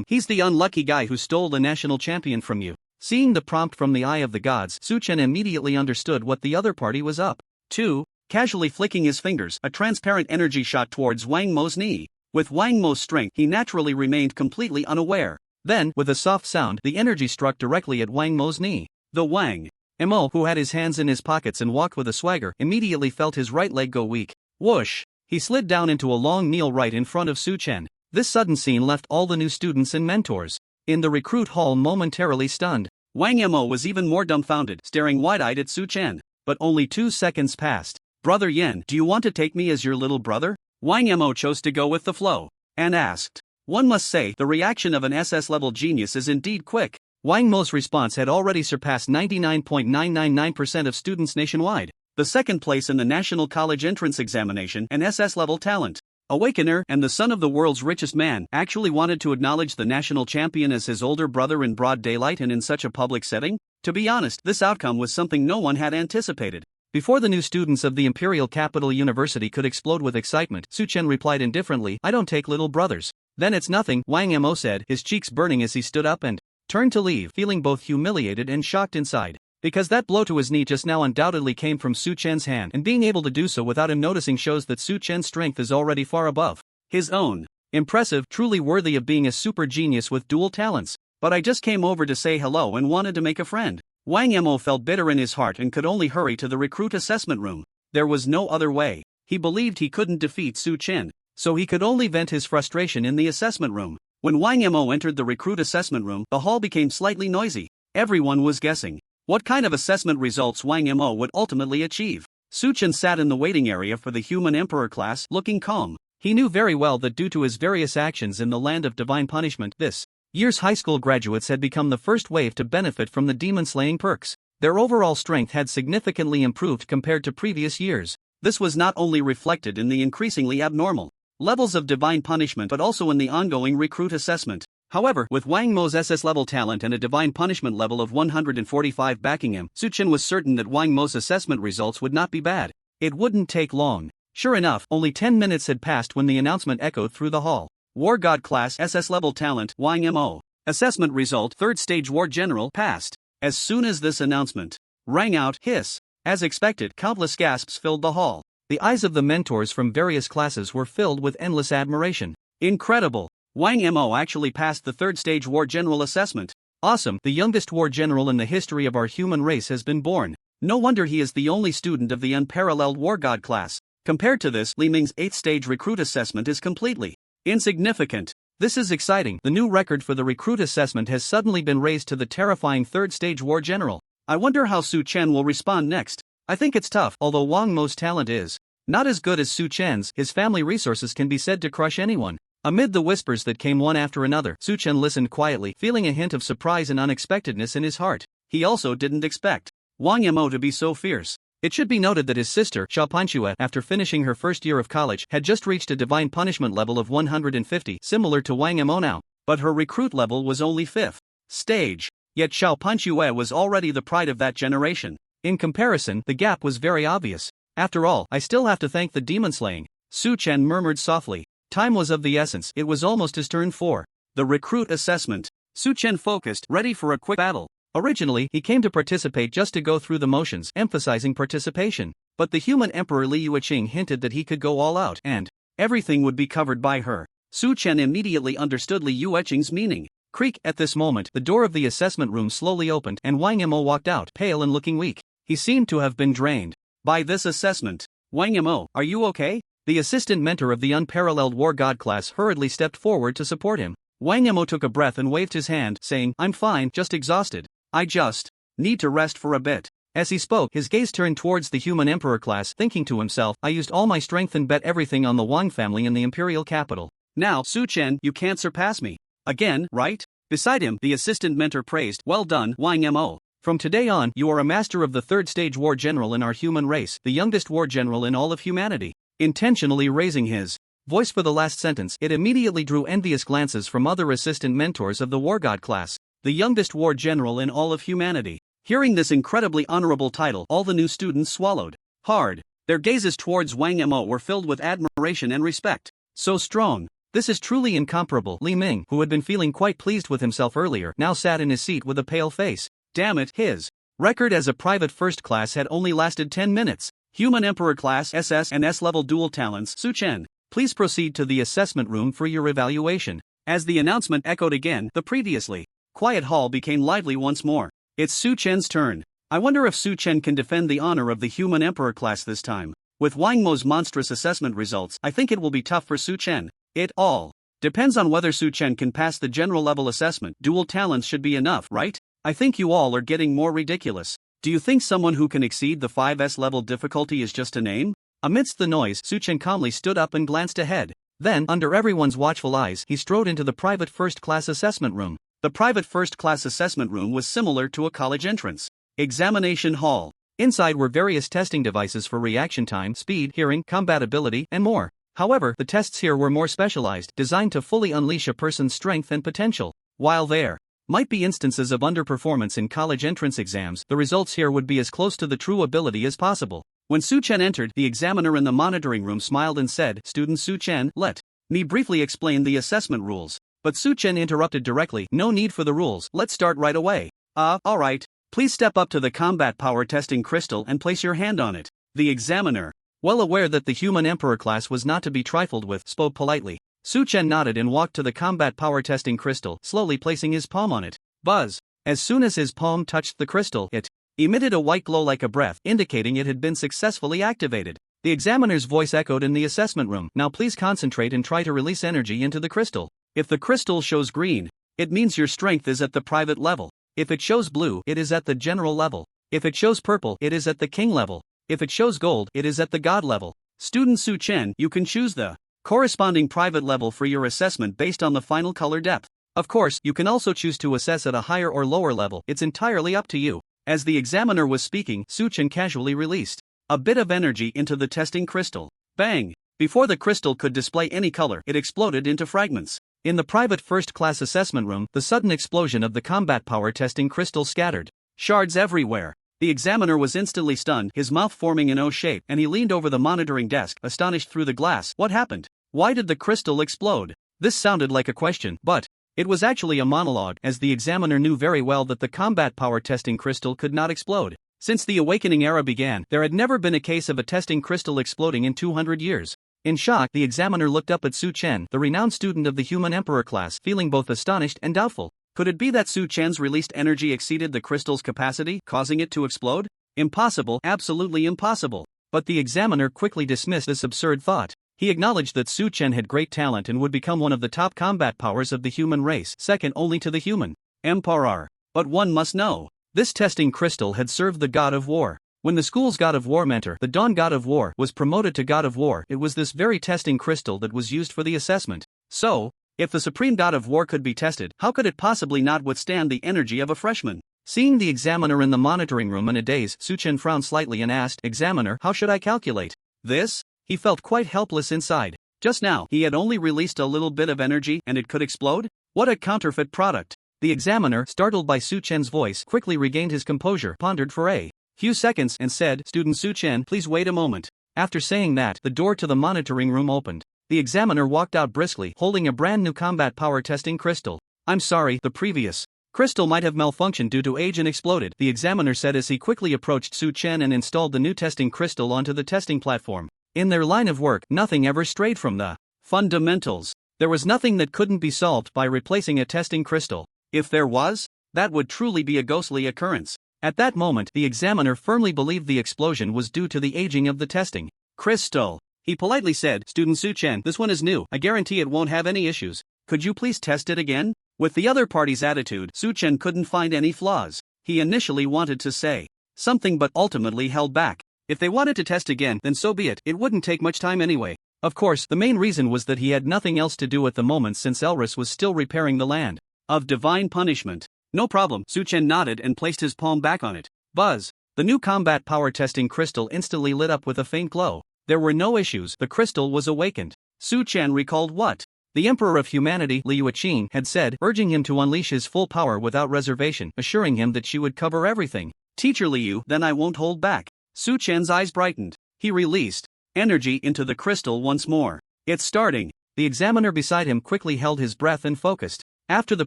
He's the unlucky guy who stole the national champion from you. Seeing the prompt from the eye of the gods, Su Chen immediately understood what the other party was up to. Casually flicking his fingers, a transparent energy shot towards Wang Mo's knee. With Wang Mo's strength, he naturally remained completely unaware. Then, with a soft sound, the energy struck directly at Wang Mo's knee. The Wang Mo, who had his hands in his pockets and walked with a swagger, immediately felt his right leg go weak. Whoosh! He slid down into a long kneel right in front of Su Chen. This sudden scene left all the new students and mentors in the recruit hall momentarily stunned. Wang Mo was even more dumbfounded, staring wide-eyed at Su Chen. But only 2 seconds passed. "Brother Yen, do you want to take me as your little brother?" Wang Mo chose to go with the flow and asked. One must say, the reaction of an SS-level genius is indeed quick. Wang Mo's response had already surpassed 99.999% of students nationwide. The second place in the National College Entrance Examination, an SS-level talent, Awakener, and the son of the world's richest man, actually wanted to acknowledge the national champion as his older brother in broad daylight and in such a public setting? To be honest, this outcome was something no one had anticipated. Before the new students of the Imperial Capital University could explode with excitement, Su Chen replied indifferently, "I don't take little brothers." "Then it's nothing," Wang Mo said, his cheeks burning as he stood up and turned to leave, feeling both humiliated and shocked inside. Because that blow to his knee just now undoubtedly came from Su Chen's hand, and being able to do so without him noticing shows that Su Chen's strength is already far above his own. Impressive, truly worthy of being a super genius with dual talents. "But I just came over to say hello and wanted to make a friend." Wang Mo felt bitter in his heart and could only hurry to the recruit assessment room. There was no other way. He believed he couldn't defeat Su Chen, so he could only vent his frustration in the assessment room. When Wang Mo entered the recruit assessment room, the hall became slightly noisy. Everyone was guessing what kind of assessment results Wang Mo would ultimately achieve. Su Chen sat in the waiting area for the human emperor class, looking calm. He knew very well that due to his various actions in the land of divine punishment, this year's high school graduates had become the first wave to benefit from the demon-slaying perks. Their overall strength had significantly improved compared to previous years. This was not only reflected in the increasingly abnormal levels of divine punishment but also in the ongoing recruit assessment. However, with Wang Mo's SS level talent and a divine punishment level of 145 backing him, Su Chen was certain that Wang Mo's assessment results would not be bad. It wouldn't take long. Sure enough, only 10 minutes had passed when the announcement echoed through the hall. War God Class SS level talent Wang Mo. Assessment result 3rd stage War General passed. As soon as this announcement rang out, hiss. As expected, countless gasps filled the hall. The eyes of the mentors from various classes were filled with endless admiration. Incredible! Wang Mo actually passed the 3rd stage War General assessment. Awesome! The youngest war general in the history of our human race has been born. No wonder he is the only student of the unparalleled War God class. Compared to this, Li Ming's 8th stage recruit assessment is completely insignificant. This is exciting. The new record for the recruit assessment has suddenly been raised to the terrifying 3rd stage War General. I wonder how Su Chen will respond next. I think it's tough. Although Wang Mo's talent is not as good as Su Chen's, his family resources can be said to crush anyone. Amid the whispers that came one after another, Su Chen listened quietly, feeling a hint of surprise and unexpectedness in his heart. He also didn't expect Wang Mo to be so fierce. It should be noted that his sister, Xiao Panchue, after finishing her first year of college, had just reached a divine punishment level of 150, similar to Wang Mo now, but her recruit level was only 5th stage. Yet Xiao Panchue was already the pride of that generation. In comparison, the gap was very obvious. After all, I still have to thank the demon slaying, Su Chen murmured softly. Time was of the essence. It was almost his turn for the recruit assessment. Su Chen focused, ready for a quick battle. Originally, he came to participate just to go through the motions, emphasizing participation. But the human emperor Li Yueqing hinted that he could go all out, and everything would be covered by her. Su Chen immediately understood Li Yueqing's meaning. Creak! At this moment, the door of the assessment room slowly opened, and Wang Mo walked out, pale and looking weak. He seemed to have been drained by this assessment. Wang Mo, are you okay? The assistant mentor of the unparalleled War God class hurriedly stepped forward to support him. Wang Mo took a breath and waved his hand, saying, I'm fine, just exhausted. I just need to rest for a bit. As he spoke, his gaze turned towards the human emperor class, thinking to himself, I used all my strength and bet everything on the Wang family in the imperial capital. Now, Su Chen, you can't surpass me. Again, right? Beside him, the assistant mentor praised, well done, Wang Mo. From today on, you are a master of the 3rd stage war general in our human race, the youngest war general in all of humanity. Intentionally raising his voice for the last sentence, it immediately drew envious glances from other assistant mentors of the War God class. The youngest war general in all of humanity. Hearing this incredibly honorable title, all the new students swallowed hard. Their gazes towards Wang Mo were filled with admiration and respect. So strong. This is truly incomparable. Li Ming, who had been feeling quite pleased with himself earlier, now sat in his seat with a pale face. Damn it, his record as a private first class had only lasted 10 minutes. Human Emperor Class SS and S-level dual talents Su Chen, please proceed to the assessment room for your evaluation. As the announcement echoed again, the previously quiet hall became lively once more. It's Su Chen's turn. I wonder if Su Chen can defend the honor of the Human Emperor class this time. With Wang Mo's monstrous assessment results, I think it will be tough for Su Chen. It all depends on whether Su Chen can pass the general level assessment. Dual talents should be enough, right? I think you all are getting more ridiculous. Do you think someone who can exceed the 5S level difficulty is just a name? Amidst the noise, Su Chen calmly stood up and glanced ahead. Then, under everyone's watchful eyes, he strode into the private first-class assessment room. The private first-class assessment room was similar to a college entrance examination hall. Inside were various testing devices for reaction time, speed, hearing, combatability, and more. However, the tests here were more specialized, designed to fully unleash a person's strength and potential. While there might be instances of underperformance in college entrance exams, the results here would be as close to the true ability as possible. When Su Chen entered, the examiner in the monitoring room smiled and said, "Student Su Chen, let me briefly explain the assessment rules." But Su Chen interrupted directly, "No need for the rules, let's start right away." Alright. Please step up to the combat power testing crystal and place your hand on it." The examiner, well aware that the human emperor class was not to be trifled with, spoke politely. Su Chen nodded and walked to the combat power testing crystal, slowly placing his palm on it. Buzz! As soon as his palm touched the crystal, it emitted a white glow like a breath, indicating it had been successfully activated. The examiner's voice echoed in the assessment room. Now please concentrate and try to release energy into the crystal. If the crystal shows green, it means your strength is at the private level. If it shows blue, it is at the general level. If it shows purple, it is at the king level. If it shows gold, it is at the god level. Student Su Chen, you can choose the corresponding private level for your assessment based on the final color depth. Of course, you can also choose to assess at a higher or lower level. It's entirely up to you. As the examiner was speaking, Su Chen casually released a bit of energy into the testing crystal. Bang! Before the crystal could display any color, it exploded into fragments. In the private first-class assessment room, the sudden explosion of the combat power testing crystal scattered shards everywhere. The examiner was instantly stunned, his mouth forming an O shape, and he leaned over the monitoring desk, astonished through the glass. What happened? Why did the crystal explode? This sounded like a question, but it was actually a monologue, as the examiner knew very well that the combat power testing crystal could not explode. Since the Awakening era began, there had never been a case of a testing crystal exploding in 200 years. In shock, the examiner looked up at Su Chen, the renowned student of the Human Emperor class, feeling both astonished and doubtful. Could it be that Su Chen's released energy exceeded the crystal's capacity, causing it to explode? Impossible, absolutely impossible. But the examiner quickly dismissed this absurd thought. He acknowledged that Su Chen had great talent and would become one of the top combat powers of the human race, second only to the human Emperor. But one must know, this testing crystal had served the god of war. When the school's god of war mentor, the Dawn god of war, was promoted to god of war, it was this very testing crystal that was used for the assessment. So, if the supreme god of war could be tested, how could it possibly not withstand the energy of a freshman? Seeing the examiner in the monitoring room in a daze, Su Chen frowned slightly and asked, "Examiner, how should I calculate this?" He felt quite helpless inside. Just now, he had only released a little bit of energy and it could explode? What a counterfeit product! The examiner, startled by Su Chen's voice, quickly regained his composure, pondered for a few seconds, and said, "Student Su Chen, please wait a moment." After saying that, the door to the monitoring room opened. The examiner walked out briskly, holding a brand new combat power testing crystal. "I'm sorry, the previous crystal might have malfunctioned due to age and exploded," the examiner said as he quickly approached Su Chen and installed the new testing crystal onto the testing platform. In their line of work, nothing ever strayed from the fundamentals. There was nothing that couldn't be solved by replacing a testing crystal. If there was, that would truly be a ghostly occurrence. At that moment, the examiner firmly believed the explosion was due to the aging of the testing crystal. He politely said, "Student Su Chen, this one is new. I guarantee it won't have any issues. Could you please test it again?" With the other party's attitude, Su Chen couldn't find any flaws. He initially wanted to say something but ultimately held back. If they wanted to test again, then so be it. It wouldn't take much time anyway. Of course, the main reason was that he had nothing else to do at the moment since Elris was still repairing the land of divine punishment. "No problem," Su Chen nodded and placed his palm back on it. Buzz! The new combat power testing crystal instantly lit up with a faint glow. There were no issues, the crystal was awakened. Su Chen recalled what the Emperor of Humanity, Liu Qin, had said, urging him to unleash his full power without reservation, assuring him that she would cover everything. "Teacher Liu, then I won't hold back." Su Chen's eyes brightened. He released energy into the crystal once more. "It's starting." The examiner beside him quickly held his breath and focused. After the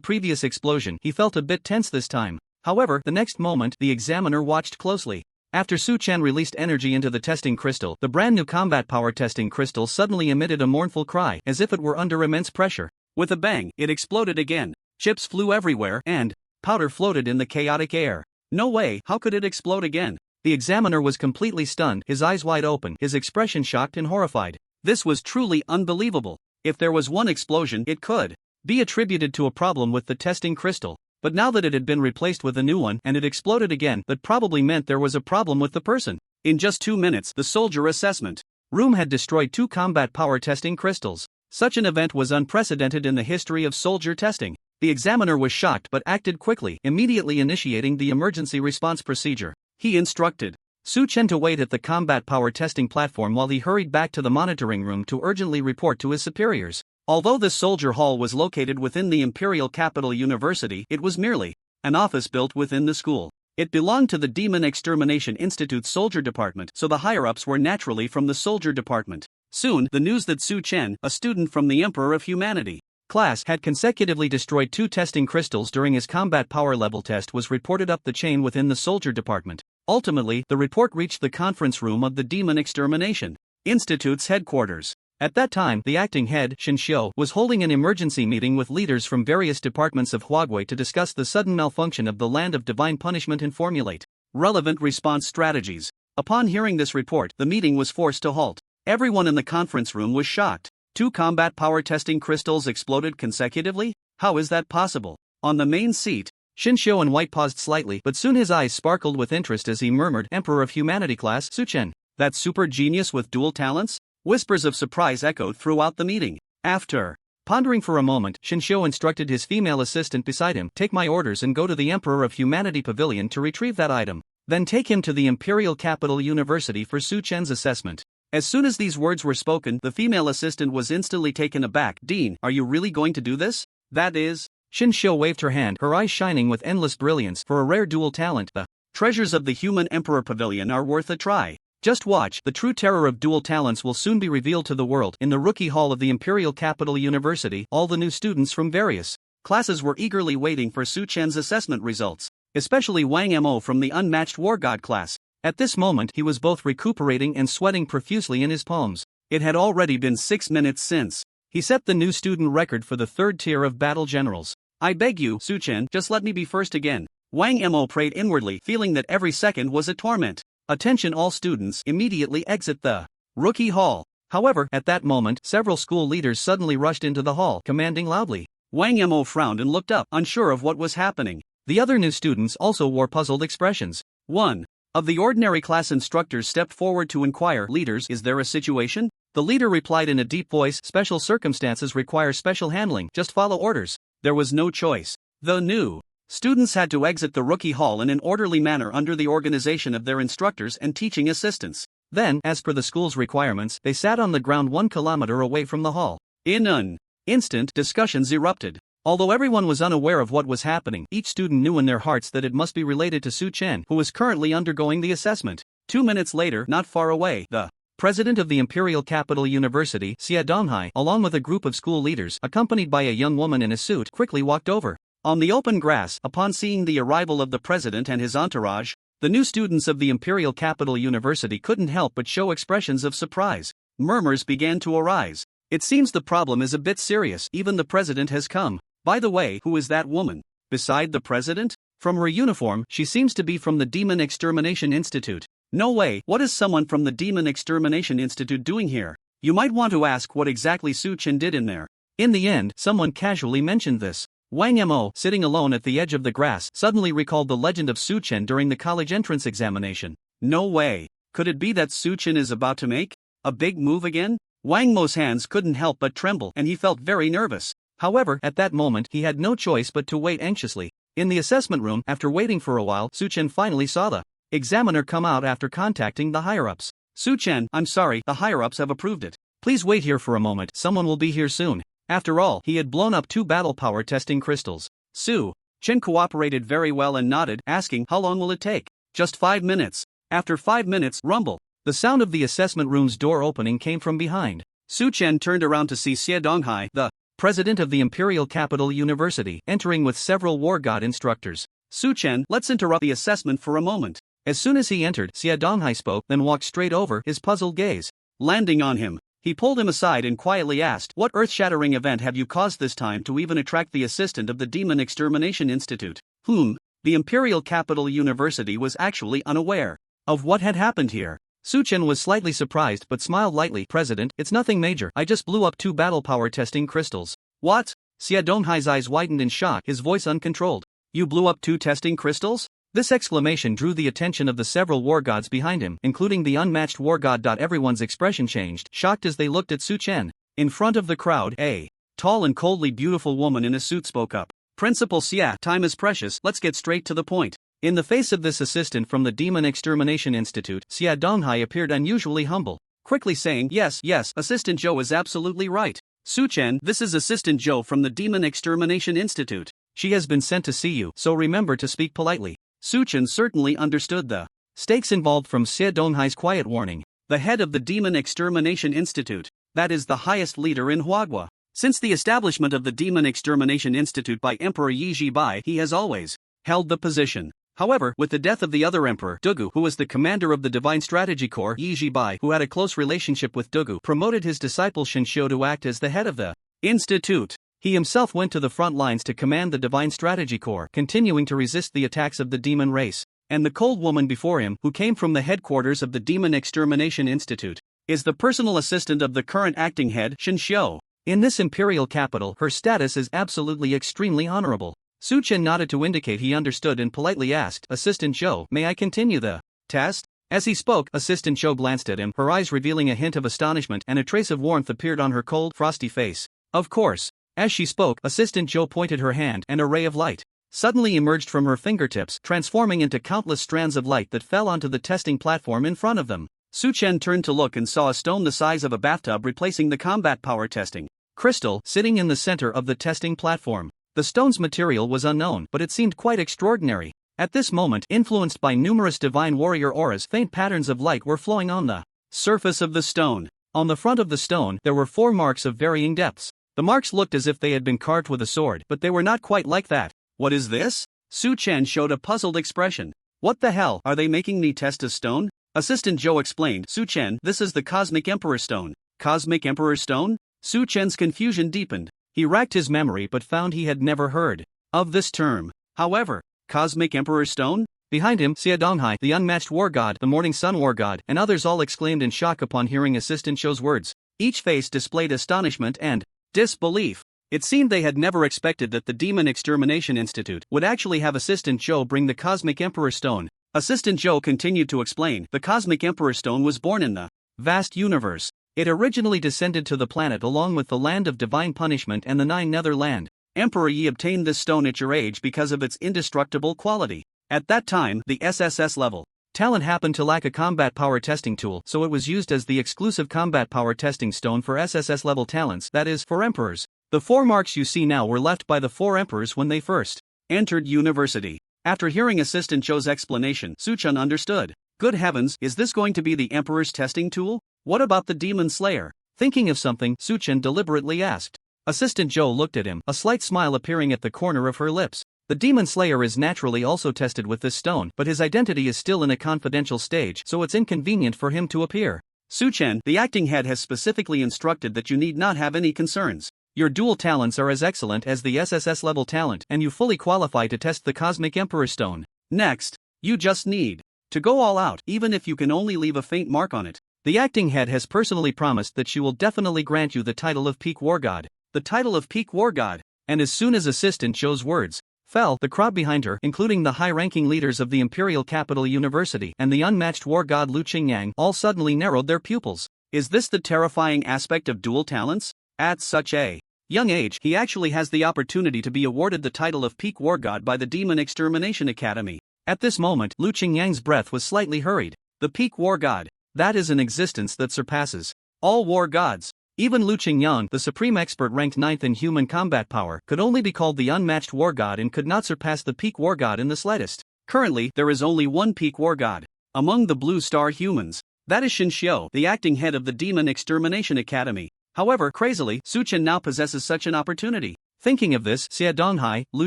previous explosion, he felt a bit tense this time. However, the next moment, the examiner watched closely. After Su Chen released energy into the testing crystal, the brand new combat power testing crystal suddenly emitted a mournful cry, as if it were under immense pressure. With a bang, it exploded again. Chips flew everywhere, and powder floated in the chaotic air. No way, how could it explode again? The examiner was completely stunned, his eyes wide open, his expression shocked and horrified. This was truly unbelievable. If there was one explosion, it could be attributed to a problem with the testing crystal. But now that it had been replaced with a new one and it exploded again, that probably meant there was a problem with the person. In just 2 minutes, the soldier assessment room had destroyed 2 combat power testing crystals. Such an event was unprecedented in the history of soldier testing. The examiner was shocked but acted quickly, immediately initiating the emergency response procedure. He instructed Su Chen to wait at the combat power testing platform while he hurried back to the monitoring room to urgently report to his superiors. Although this soldier hall was located within the Imperial Capital University, it was merely an office built within the school. It belonged to the Demon Extermination Institute's soldier department, so the higher-ups were naturally from the soldier department. Soon, the news that Su Chen, a student from the Emperor of Humanity class, had consecutively destroyed 2 testing crystals during his combat power level test was reported up the chain within the soldier department. Ultimately, the report reached the conference room of the Demon Extermination Institute's headquarters. At that time, the acting head, Shin Xiu, was holding an emergency meeting with leaders from various departments of Huagui to discuss the sudden malfunction of the land of divine punishment and formulate relevant response strategies. Upon hearing this report, the meeting was forced to halt. Everyone in the conference room was shocked. 2 combat power testing crystals exploded consecutively? How is that possible? On the main seat, Shinshio and White paused slightly, but soon his eyes sparkled with interest as he murmured, Emperor of Humanity class Suchen. That super genius with dual talents? Whispers of surprise echoed throughout the meeting. After pondering for a moment, Shinshio instructed his female assistant beside him, take my orders and go to the Emperor of Humanity Pavilion to retrieve that item. Then take him to the Imperial Capital University for Suchen's assessment. As soon as these words were spoken, the female assistant was instantly taken aback. Dean, are you really going to do this? That is... Shinshio waved her hand, her eyes shining with endless brilliance. For a rare dual talent, the treasures of the Human Emperor Pavilion are worth a try. Just watch, the true terror of dual talents will soon be revealed to the world. In the Rookie Hall of the Imperial Capital University, all the new students from various classes were eagerly waiting for Suchen's assessment results, especially Wang Mo from the Unmatched War God class. At this moment, he was both recuperating and sweating profusely in his palms. It had already been 6 minutes since he set the new student record for the 3rd tier of battle generals. I beg you, Suchen, just let me be first again. Wang Mo prayed inwardly, feeling that every second was a torment. Attention all students, immediately exit the Rookie Hall. However, at that moment, several school leaders suddenly rushed into the hall, commanding loudly. Wang Mo frowned and looked up, unsure of what was happening. The other new students also wore puzzled expressions. One of the ordinary class instructors stepped forward to inquire, leaders, is there a situation? The leader replied in a deep voice, special circumstances require special handling, just follow orders. There was no choice. The new students had to exit the Rookie Hall in an orderly manner under the organization of their instructors and teaching assistants. Then, as per the school's requirements, they sat on the ground 1 kilometer away from the hall. In an instant, discussions erupted. Although everyone was unaware of what was happening, each student knew in their hearts that it must be related to Suchen, who was currently undergoing the assessment. 2 minutes later, not far away, the president of the Imperial Capital University, Xia Donghai, along with a group of school leaders, accompanied by a young woman in a suit, quickly walked over. On the open grass, upon seeing the arrival of the president and his entourage, the new students of the Imperial Capital University couldn't help but show expressions of surprise. Murmurs began to arise. It seems the problem is a bit serious, even the president has come. By the way, who is that woman? Beside the president? From her uniform, she seems to be from the Demon Extermination Institute. No way, what is someone from the Demon Extermination Institute doing here? You might want to ask what exactly Suchen did in there. In the end, someone casually mentioned this. Wang Mo, sitting alone at the edge of the grass, suddenly recalled the legend of Suchen during the college entrance examination. No way. Could it be that Suchen is about to make a big move again? Wang Mo's hands couldn't help but tremble, and he felt very nervous. However, at that moment, he had no choice but to wait anxiously. In the assessment room, after waiting for a while, Suchen finally saw the examiner come out after contacting the higher-ups. Suchen, I'm sorry, the higher-ups have approved it. Please wait here for a moment, someone will be here soon. After all, he had blown up 2 battle power testing crystals. Suchen cooperated very well and nodded, asking, how long will it take? Just 5 minutes. After 5 minutes, rumble. The sound of the assessment room's door opening came from behind. Suchen turned around to see Xie Donghai, the president of the Imperial Capital University, entering with several war god instructors. Suchen, let's interrupt the assessment for a moment. As soon as he entered, Xie Donghai spoke, then walked straight over, his puzzled gaze landing on him. He pulled him aside and quietly asked, what earth-shattering event have you caused this time to even attract the assistant of the Demon Extermination Institute? The Imperial Capital University was actually unaware of what had happened here. Suchen was slightly surprised but smiled lightly. President, it's nothing major, I just blew up 2 battle power testing crystals. What? Xie Donghai's eyes widened in shock, his voice uncontrolled. You blew up 2 testing crystals? This exclamation drew the attention of the several war gods behind him, including the unmatched war god. Everyone's expression changed, shocked as they looked at Suchen. In front of the crowd, a tall and coldly beautiful woman in a suit spoke up. Principal Xia, time is precious, let's get straight to the point. In the face of this assistant from the Demon Extermination Institute, Xia Donghai appeared unusually humble, quickly saying, yes, Assistant Joe is absolutely right. Suchen, this is Assistant Joe from the Demon Extermination Institute. She has been sent to see you, so remember to speak politely. Suchen certainly understood the stakes involved from Xie Donghai's quiet warning. The head of the Demon Extermination Institute, that is the highest leader in Huagua. Since the establishment of the Demon Extermination Institute by Emperor Yi Zhibai, he has always held the position. However, with the death of the other emperor, Dugu, who was the commander of the Divine Strategy Corps, Yi Zhibai, who had a close relationship with Dugu, promoted his disciple Shinshio to act as the head of the institute. He himself went to the front lines to command the Divine Strategy Corps, continuing to resist the attacks of the demon race. And the cold woman before him, who came from the headquarters of the Demon Extermination Institute, is the personal assistant of the current acting head, Shin Xiu. In this imperial capital, her status is absolutely extremely honorable. Su Chen nodded to indicate he understood and politely asked, Assistant Zhou, may I continue the test? As he spoke, Assistant Zhou glanced at him, her eyes revealing a hint of astonishment, and a trace of warmth appeared on her cold, frosty face. Of course. As she spoke, Assistant Zhou pointed her hand, and a ray of light suddenly emerged from her fingertips, transforming into countless strands of light that fell onto the testing platform in front of them. Su Chen turned to look and saw a stone the size of a bathtub replacing the combat power testing crystal sitting in the center of the testing platform. The stone's material was unknown, but it seemed quite extraordinary. At this moment, influenced by numerous divine warrior auras, faint patterns of light were flowing on the surface of the stone. On the front of the stone, there were 4 marks of varying depths. The marks looked as if they had been carved with a sword, but they were not quite like that. What is this? Su Chen showed a puzzled expression. What the hell, are they making me test a stone? Assistant Zhou explained, Su Chen, this is the Cosmic Emperor Stone. Cosmic Emperor Stone? Su Chen's confusion deepened. He racked his memory but found he had never heard of this term. However, Cosmic Emperor Stone? Behind him, Xia Donghai, the unmatched war god, the Morning Sun war god, and others all exclaimed in shock upon hearing Assistant Zhou's words. Each face displayed astonishment and disbelief. It seemed they had never expected that the Demon Extermination Institute would actually have Assistant Zhou bring the Cosmic Emperor Stone. Assistant Zhou continued to explain, the Cosmic Emperor Stone was born in the vast universe. It originally descended to the planet along with the Land of Divine Punishment and the 9 Nether Land. Emperor Yi obtained this stone at your age because of its indestructible quality. At that time, the SSS level talent happened to lack a combat power testing tool, so it was used as the exclusive combat power testing stone for SSS level talents, that is, for emperors. The 4 marks you see now were left by the 4 emperors when they first entered university. After hearing Assistant Zhou's explanation, Su Chen understood. Good heavens, is this going to be the emperor's testing tool? What about the Demon Slayer? Thinking of something, Su Chen deliberately asked. Assistant Zhou looked at him, a slight smile appearing at the corner of her lips. The Demon Slayer is naturally also tested with this stone, but his identity is still in a confidential stage, so it's inconvenient for him to appear. Su Chen, the acting head, has specifically instructed that you need not have any concerns. Your dual talents are as excellent as the SSS level talent, and you fully qualify to test the Cosmic Emperor Stone. Next, you just need to go all out, even if you can only leave a faint mark on it. The acting head has personally promised that she will definitely grant you the title of Peak War God. The title of Peak War God. And as soon as Assistant Zhou's words fell, the crowd behind her, including the high-ranking leaders of the Imperial Capital University and the unmatched war god Lu Qingyang, all suddenly narrowed their pupils. Is this the terrifying aspect of dual talents? At such a young age, he actually has the opportunity to be awarded the title of Peak War God by the Demon Extermination Academy. At this moment, Lu Qingyang's breath was slightly hurried. The Peak War God. That is an existence that surpasses all war gods. Even Lu Qingyang, the supreme expert ranked 9th in human combat power, could only be called the unmatched war god and could not surpass the Peak War God in the slightest. Currently, there is only one Peak War God among the Blue Star humans. That is Shin Xiu, the acting head of the Demon Extermination Academy. However, crazily, Su Chen now possesses such an opportunity. Thinking of this, Xia Donghai, Lu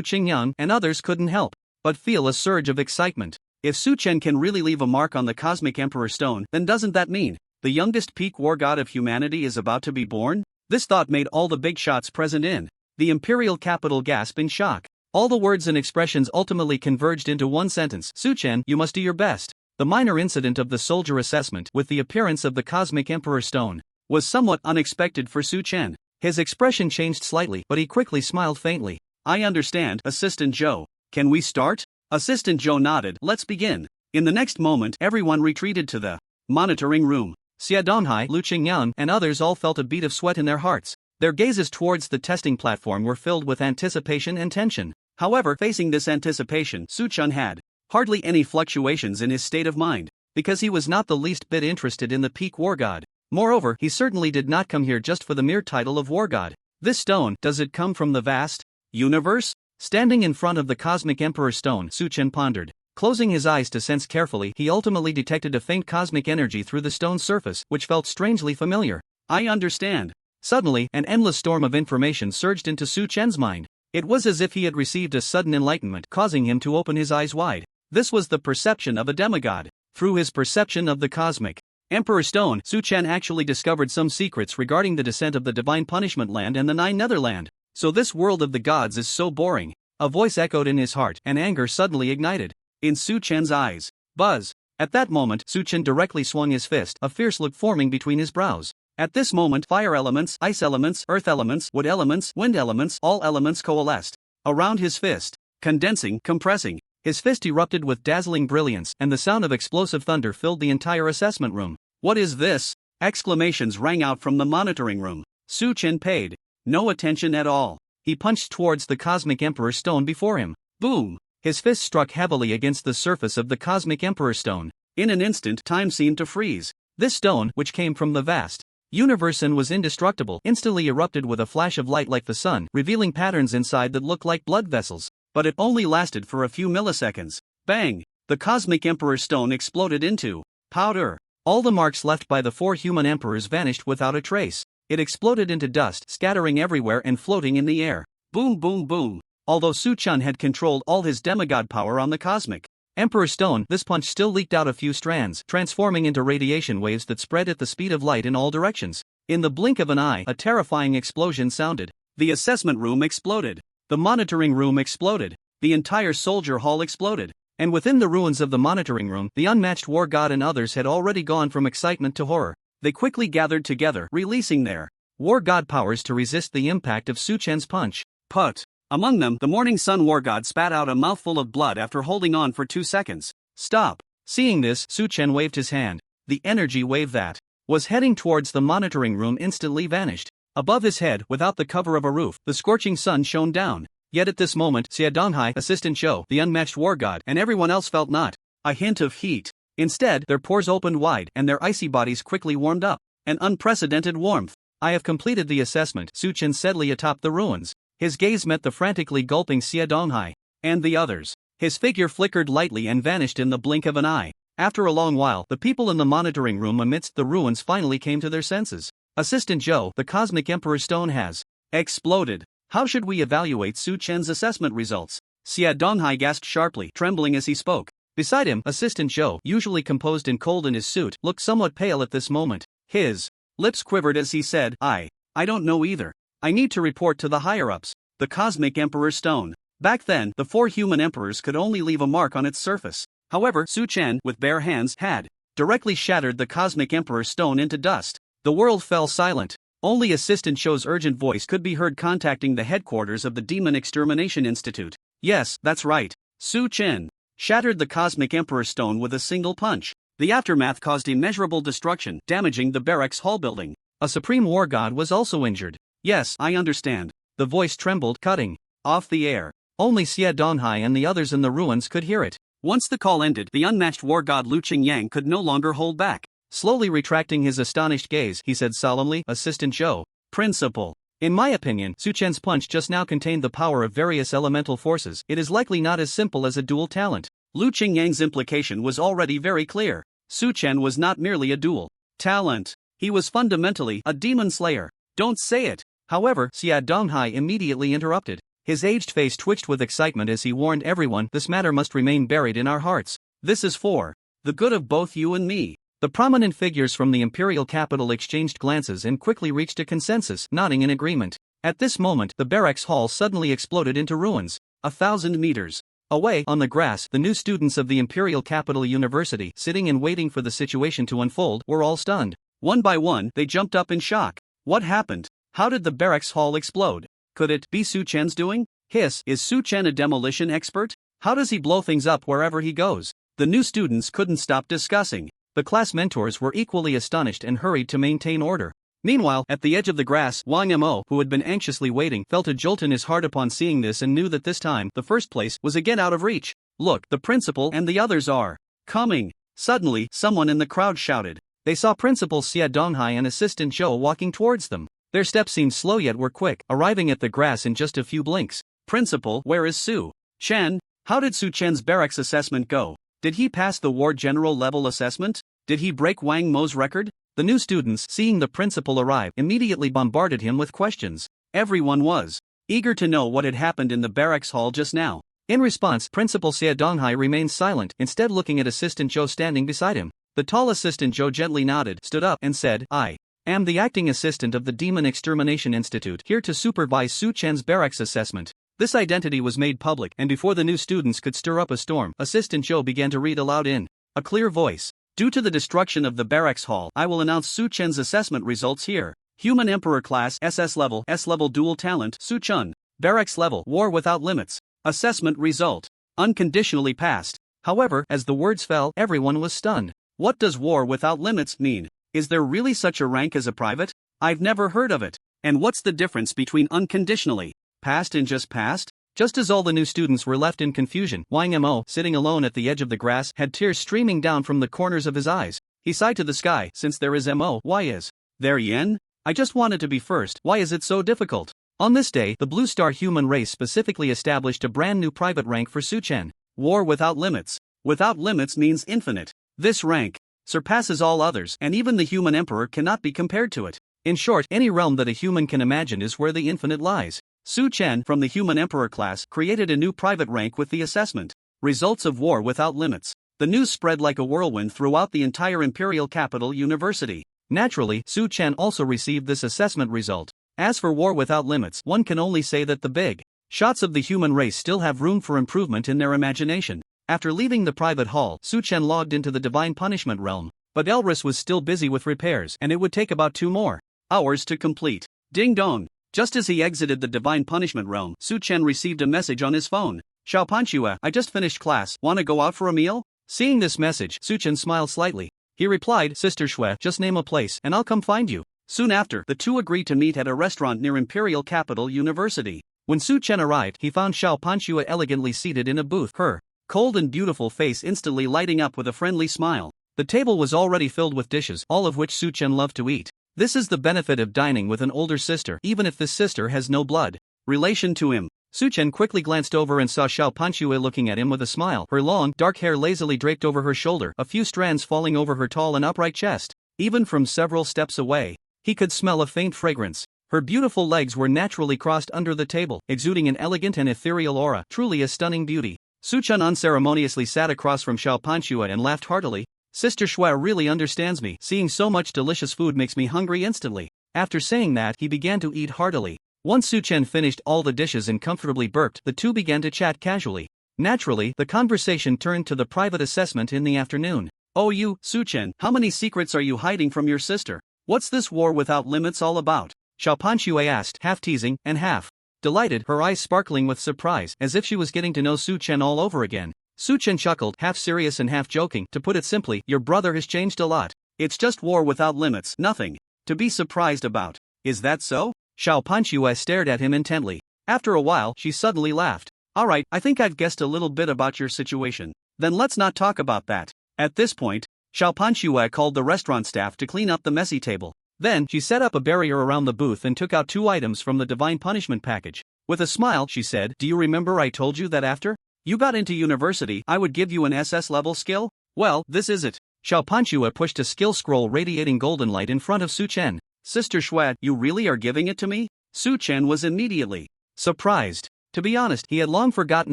Qingyang, and others couldn't help but feel a surge of excitement. If Su Chen can really leave a mark on the Cosmic Emperor Stone, then doesn't that mean the youngest peak war god of humanity is about to be born? This thought made all the big shots present in the imperial capital gasp in shock. All the words and expressions ultimately converged into one sentence. Su Chen, you must do your best. The minor incident of the soldier assessment, with the appearance of the Cosmic Emperor Stone, was somewhat unexpected for Su Chen. His expression changed slightly, but he quickly smiled faintly. I understand, Assistant Zhou. Can we start? Assistant Zhou nodded. Let's begin. In the next moment, everyone retreated to the monitoring room. Xia Donghai, Lu Qingyang, and others all felt a bead of sweat in their hearts. Their gazes towards the testing platform were filled with anticipation and tension. However, facing this anticipation, Su Chen had hardly any fluctuations in his state of mind, because he was not the least bit interested in the Peak War God. Moreover, he certainly did not come here just for the mere title of War God. This stone, does it come from the vast universe? Standing in front of the Cosmic Emperor Stone, Su Chen pondered. Closing his eyes to sense carefully, he ultimately detected a faint cosmic energy through the stone's surface, which felt strangely familiar. I understand. Suddenly, an endless storm of information surged into Su Chen's mind. It was as if he had received a sudden enlightenment, causing him to open his eyes wide. This was the perception of a demigod. Through his perception of the Cosmic Emperor Stone, Su Chen actually discovered some secrets regarding the descent of the Divine Punishment Land and the 9 Netherland. So this world of the gods is so boring. A voice echoed in his heart, and anger suddenly ignited. in Su Chen's eyes. Buzz. At that moment, Su Chen directly swung his fist, a fierce look forming between his brows. At this moment, fire elements, ice elements, earth elements, wood elements, wind elements, all elements coalesced around his fist, condensing, compressing. His fist erupted with dazzling brilliance, and the sound of explosive thunder filled the entire assessment room. What is this? Exclamations rang out from the monitoring room. Su Chen paid no attention at all. He punched towards the Cosmic Emperor Stone before him. Boom! His fist struck heavily against the surface of the Cosmic Emperor Stone. In an instant, time seemed to freeze. This stone, which came from the vast universe and was indestructible, instantly erupted with a flash of light like the sun, revealing patterns inside that looked like blood vessels. But it only lasted for a few milliseconds. Bang! The Cosmic Emperor Stone exploded into powder. All the marks left by the 4 human emperors vanished without a trace. It exploded into dust, scattering everywhere and floating in the air. Boom boom boom. Although Su Chen had controlled all his demigod power on the Cosmic Emperor Stone, this punch still leaked out a few strands, transforming into radiation waves that spread at the speed of light in all directions. In the blink of an eye, a terrifying explosion sounded. The assessment room exploded. The monitoring room exploded. The entire soldier hall exploded. And within the ruins of the monitoring room, the unmatched war god and others had already gone from excitement to horror. They quickly gathered together, releasing their war god powers to resist the impact of Su Chen's punch. Put. Among them, the Morning Sun war god spat out a mouthful of blood after holding on for 2 seconds. Stop. Seeing this, Su Chen waved his hand. The energy wave that was heading towards the monitoring room instantly vanished. Above his head, without the cover of a roof, the scorching sun shone down. Yet at this moment, Xia Donghai, Assistant Zhou, the unmatched war god, and everyone else felt not a hint of heat. Instead, their pores opened wide, and their icy bodies quickly warmed up. An unprecedented warmth. I have completed the assessment, Su Chen said atop the ruins. His gaze met the frantically gulping Xia Donghai and the others. His figure flickered lightly and vanished in the blink of an eye. After a long while, the people in the monitoring room amidst the ruins finally came to their senses. Assistant Zhou, the Cosmic Emperor Stone has exploded. How should we evaluate Su Chen's assessment results? Xia Donghai gasped sharply, trembling as he spoke. Beside him, Assistant Zhou, usually composed and cold in his suit, looked somewhat pale at this moment. His lips quivered as he said, I don't know either. I need to report to the higher-ups. The Cosmic Emperor Stone. Back then, the 4 human emperors could only leave a mark on its surface. However, Su Chen, with bare hands, had directly shattered the Cosmic Emperor Stone into dust. The world fell silent. Only Assistant Zhou's urgent voice could be heard contacting the headquarters of the Demon Extermination Institute. Yes, that's right. Su Chen shattered the Cosmic Emperor Stone with a single punch. The aftermath caused immeasurable destruction, damaging the barracks hall building. A supreme war god was also injured. Yes, I understand. The voice trembled, cutting off the air. Only Xia Donghai and the others in the ruins could hear it. Once the call ended, the unmatched war god Lu Qingyang could no longer hold back. Slowly retracting his astonished gaze, he said solemnly, Assistant Zhou, Principal. In my opinion, Su Chen's punch just now contained the power of various elemental forces. It is likely not as simple as a dual talent. Lu Qingyang's implication was already very clear. Su Chen was not merely a dual talent. He was fundamentally a demon slayer. Don't say it. However, Xia Donghai immediately interrupted. His aged face twitched with excitement as he warned everyone, this matter must remain buried in our hearts. This is for the good of both you and me. The prominent figures from the imperial capital exchanged glances and quickly reached a consensus, nodding in agreement. At this moment, the barracks hall suddenly exploded into ruins. 1,000 meters away, on the grass, the new students of the Imperial Capital University, sitting and waiting for the situation to unfold, were all stunned. One by one, they jumped up in shock. What happened? How did the barracks hall explode? Could it be Su Chen's doing? Is Su Chen a demolition expert? How does he blow things up wherever he goes? The new students couldn't stop discussing. The class mentors were equally astonished and hurried to maintain order. Meanwhile, at the edge of the grass, Wang Mo, who had been anxiously waiting, felt a jolt in his heart upon seeing this and knew that this time, the first place was again out of reach. Look, the principal and the others are coming. Suddenly, someone in the crowd shouted. They saw Principal Xia Donghai and Assistant Zhou walking towards them. Their steps seemed slow yet were quick, arriving at the grass in just a few blinks. Principal, where is Su Chen? How did Su Chen's barracks assessment go? Did he pass the War General level assessment? Did he break Wang Mo's record? The new students, seeing the principal arrive, immediately bombarded him with questions. Everyone was eager to know what had happened in the barracks hall just now. In response, Principal Xia Donghai remained silent, instead looking at Assistant Zhou standing beside him. The tall Assistant Zhou gently nodded, stood up, and said, I am the acting assistant of the Demon Extermination Institute, here to supervise Su Chen's barracks assessment. This identity was made public, and before the new students could stir up a storm, Assistant Joe began to read aloud in a clear voice. Due to the destruction of the barracks hall, I will announce Su Chen's assessment results here. Human Emperor Class SS Level S-Level Dual Talent Su Chen. Barracks Level War Without Limits. Assessment Result. Unconditionally passed. However, as the words fell, everyone was stunned. What does War Without Limits mean? Is there really such a rank as a private? I've never heard of it. And what's the difference between unconditionally passed and just passed? Just as all the new students were left in confusion, Wang Mo, sitting alone at the edge of the grass, had tears streaming down from the corners of his eyes. He sighed to the sky. Since there is Mo, why is there Yen? I just wanted to be first. Why is it so difficult? On this day, the Blue Star human race specifically established a brand new private rank for Su Chen. War Without Limits. Without limits means infinite. This rank surpasses all others, and even the human emperor cannot be compared to it. In short, any realm that a human can imagine is where the infinite lies. Su Chen, from the human emperor class, created a new private rank with the assessment results of War Without Limits. The news spread like a whirlwind throughout the entire imperial capital university. Naturally, Su Chen also received this assessment result. As for War Without Limits, one can only say that the big shots of the human race still have room for improvement in their imagination. After leaving the private hall, Su Chen logged into the Divine Punishment realm, but Elris was still busy with repairs, and it would take about 2 more hours to complete. Ding dong! Just as he exited the Divine Punishment realm, Su Chen received a message on his phone. Xiao Panchua, I just finished class, wanna go out for a meal? Seeing this message, Su Chen smiled slightly. He replied, Sister Shui, just name a place and I'll come find you. Soon after, the two agreed to meet at a restaurant near Imperial Capital University. When Su Chen arrived, he found Xiao Panchua elegantly seated in a booth, her cold and beautiful face instantly lighting up with a friendly smile. The table was already filled with dishes, all of which Su Chen loved to eat. This is the benefit of dining with an older sister, even if this sister has no blood relation to him. Su Chen quickly glanced over and saw Xiao Panchua looking at him with a smile, her long, dark hair lazily draped over her shoulder, a few strands falling over her tall and upright chest. Even from several steps away, he could smell a faint fragrance. Her beautiful legs were naturally crossed under the table, exuding an elegant and ethereal aura, truly a stunning beauty. Su Chen unceremoniously sat across from Xiao Panchua and laughed heartily. Sister Shui really understands me. Seeing so much delicious food makes me hungry instantly. After saying that, he began to eat heartily. Once Su Chen finished all the dishes and comfortably burped, the two began to chat casually. Naturally, the conversation turned to the private assessment in the afternoon. Oh you, Su Chen, how many secrets are you hiding from your sister? What's this War Without Limits all about? Xiao Panchua asked, half teasing and half delighted, her eyes sparkling with surprise, as if she was getting to know Su Chen all over again. Su Chen chuckled, half serious and half joking. To put it simply, your brother has changed a lot. It's just War Without Limits, nothing to be surprised about. Is that so? Xiao Panchua stared at him intently. After a while, she suddenly laughed. Alright, I think I've guessed a little bit about your situation. Then let's not talk about that. At this point, Xiao Panchua called the restaurant staff to clean up the messy table. Then, she set up a barrier around the booth and took out 2 items from the Divine Punishment package. With a smile, she said, do you remember I told you that after you got into university, I would give you an SS level skill? Well, this is it. Xiao Panchua pushed a skill scroll radiating golden light in front of Su Chen. Sister Shui, you really are giving it to me? Su Chen was immediately surprised. To be honest, he had long forgotten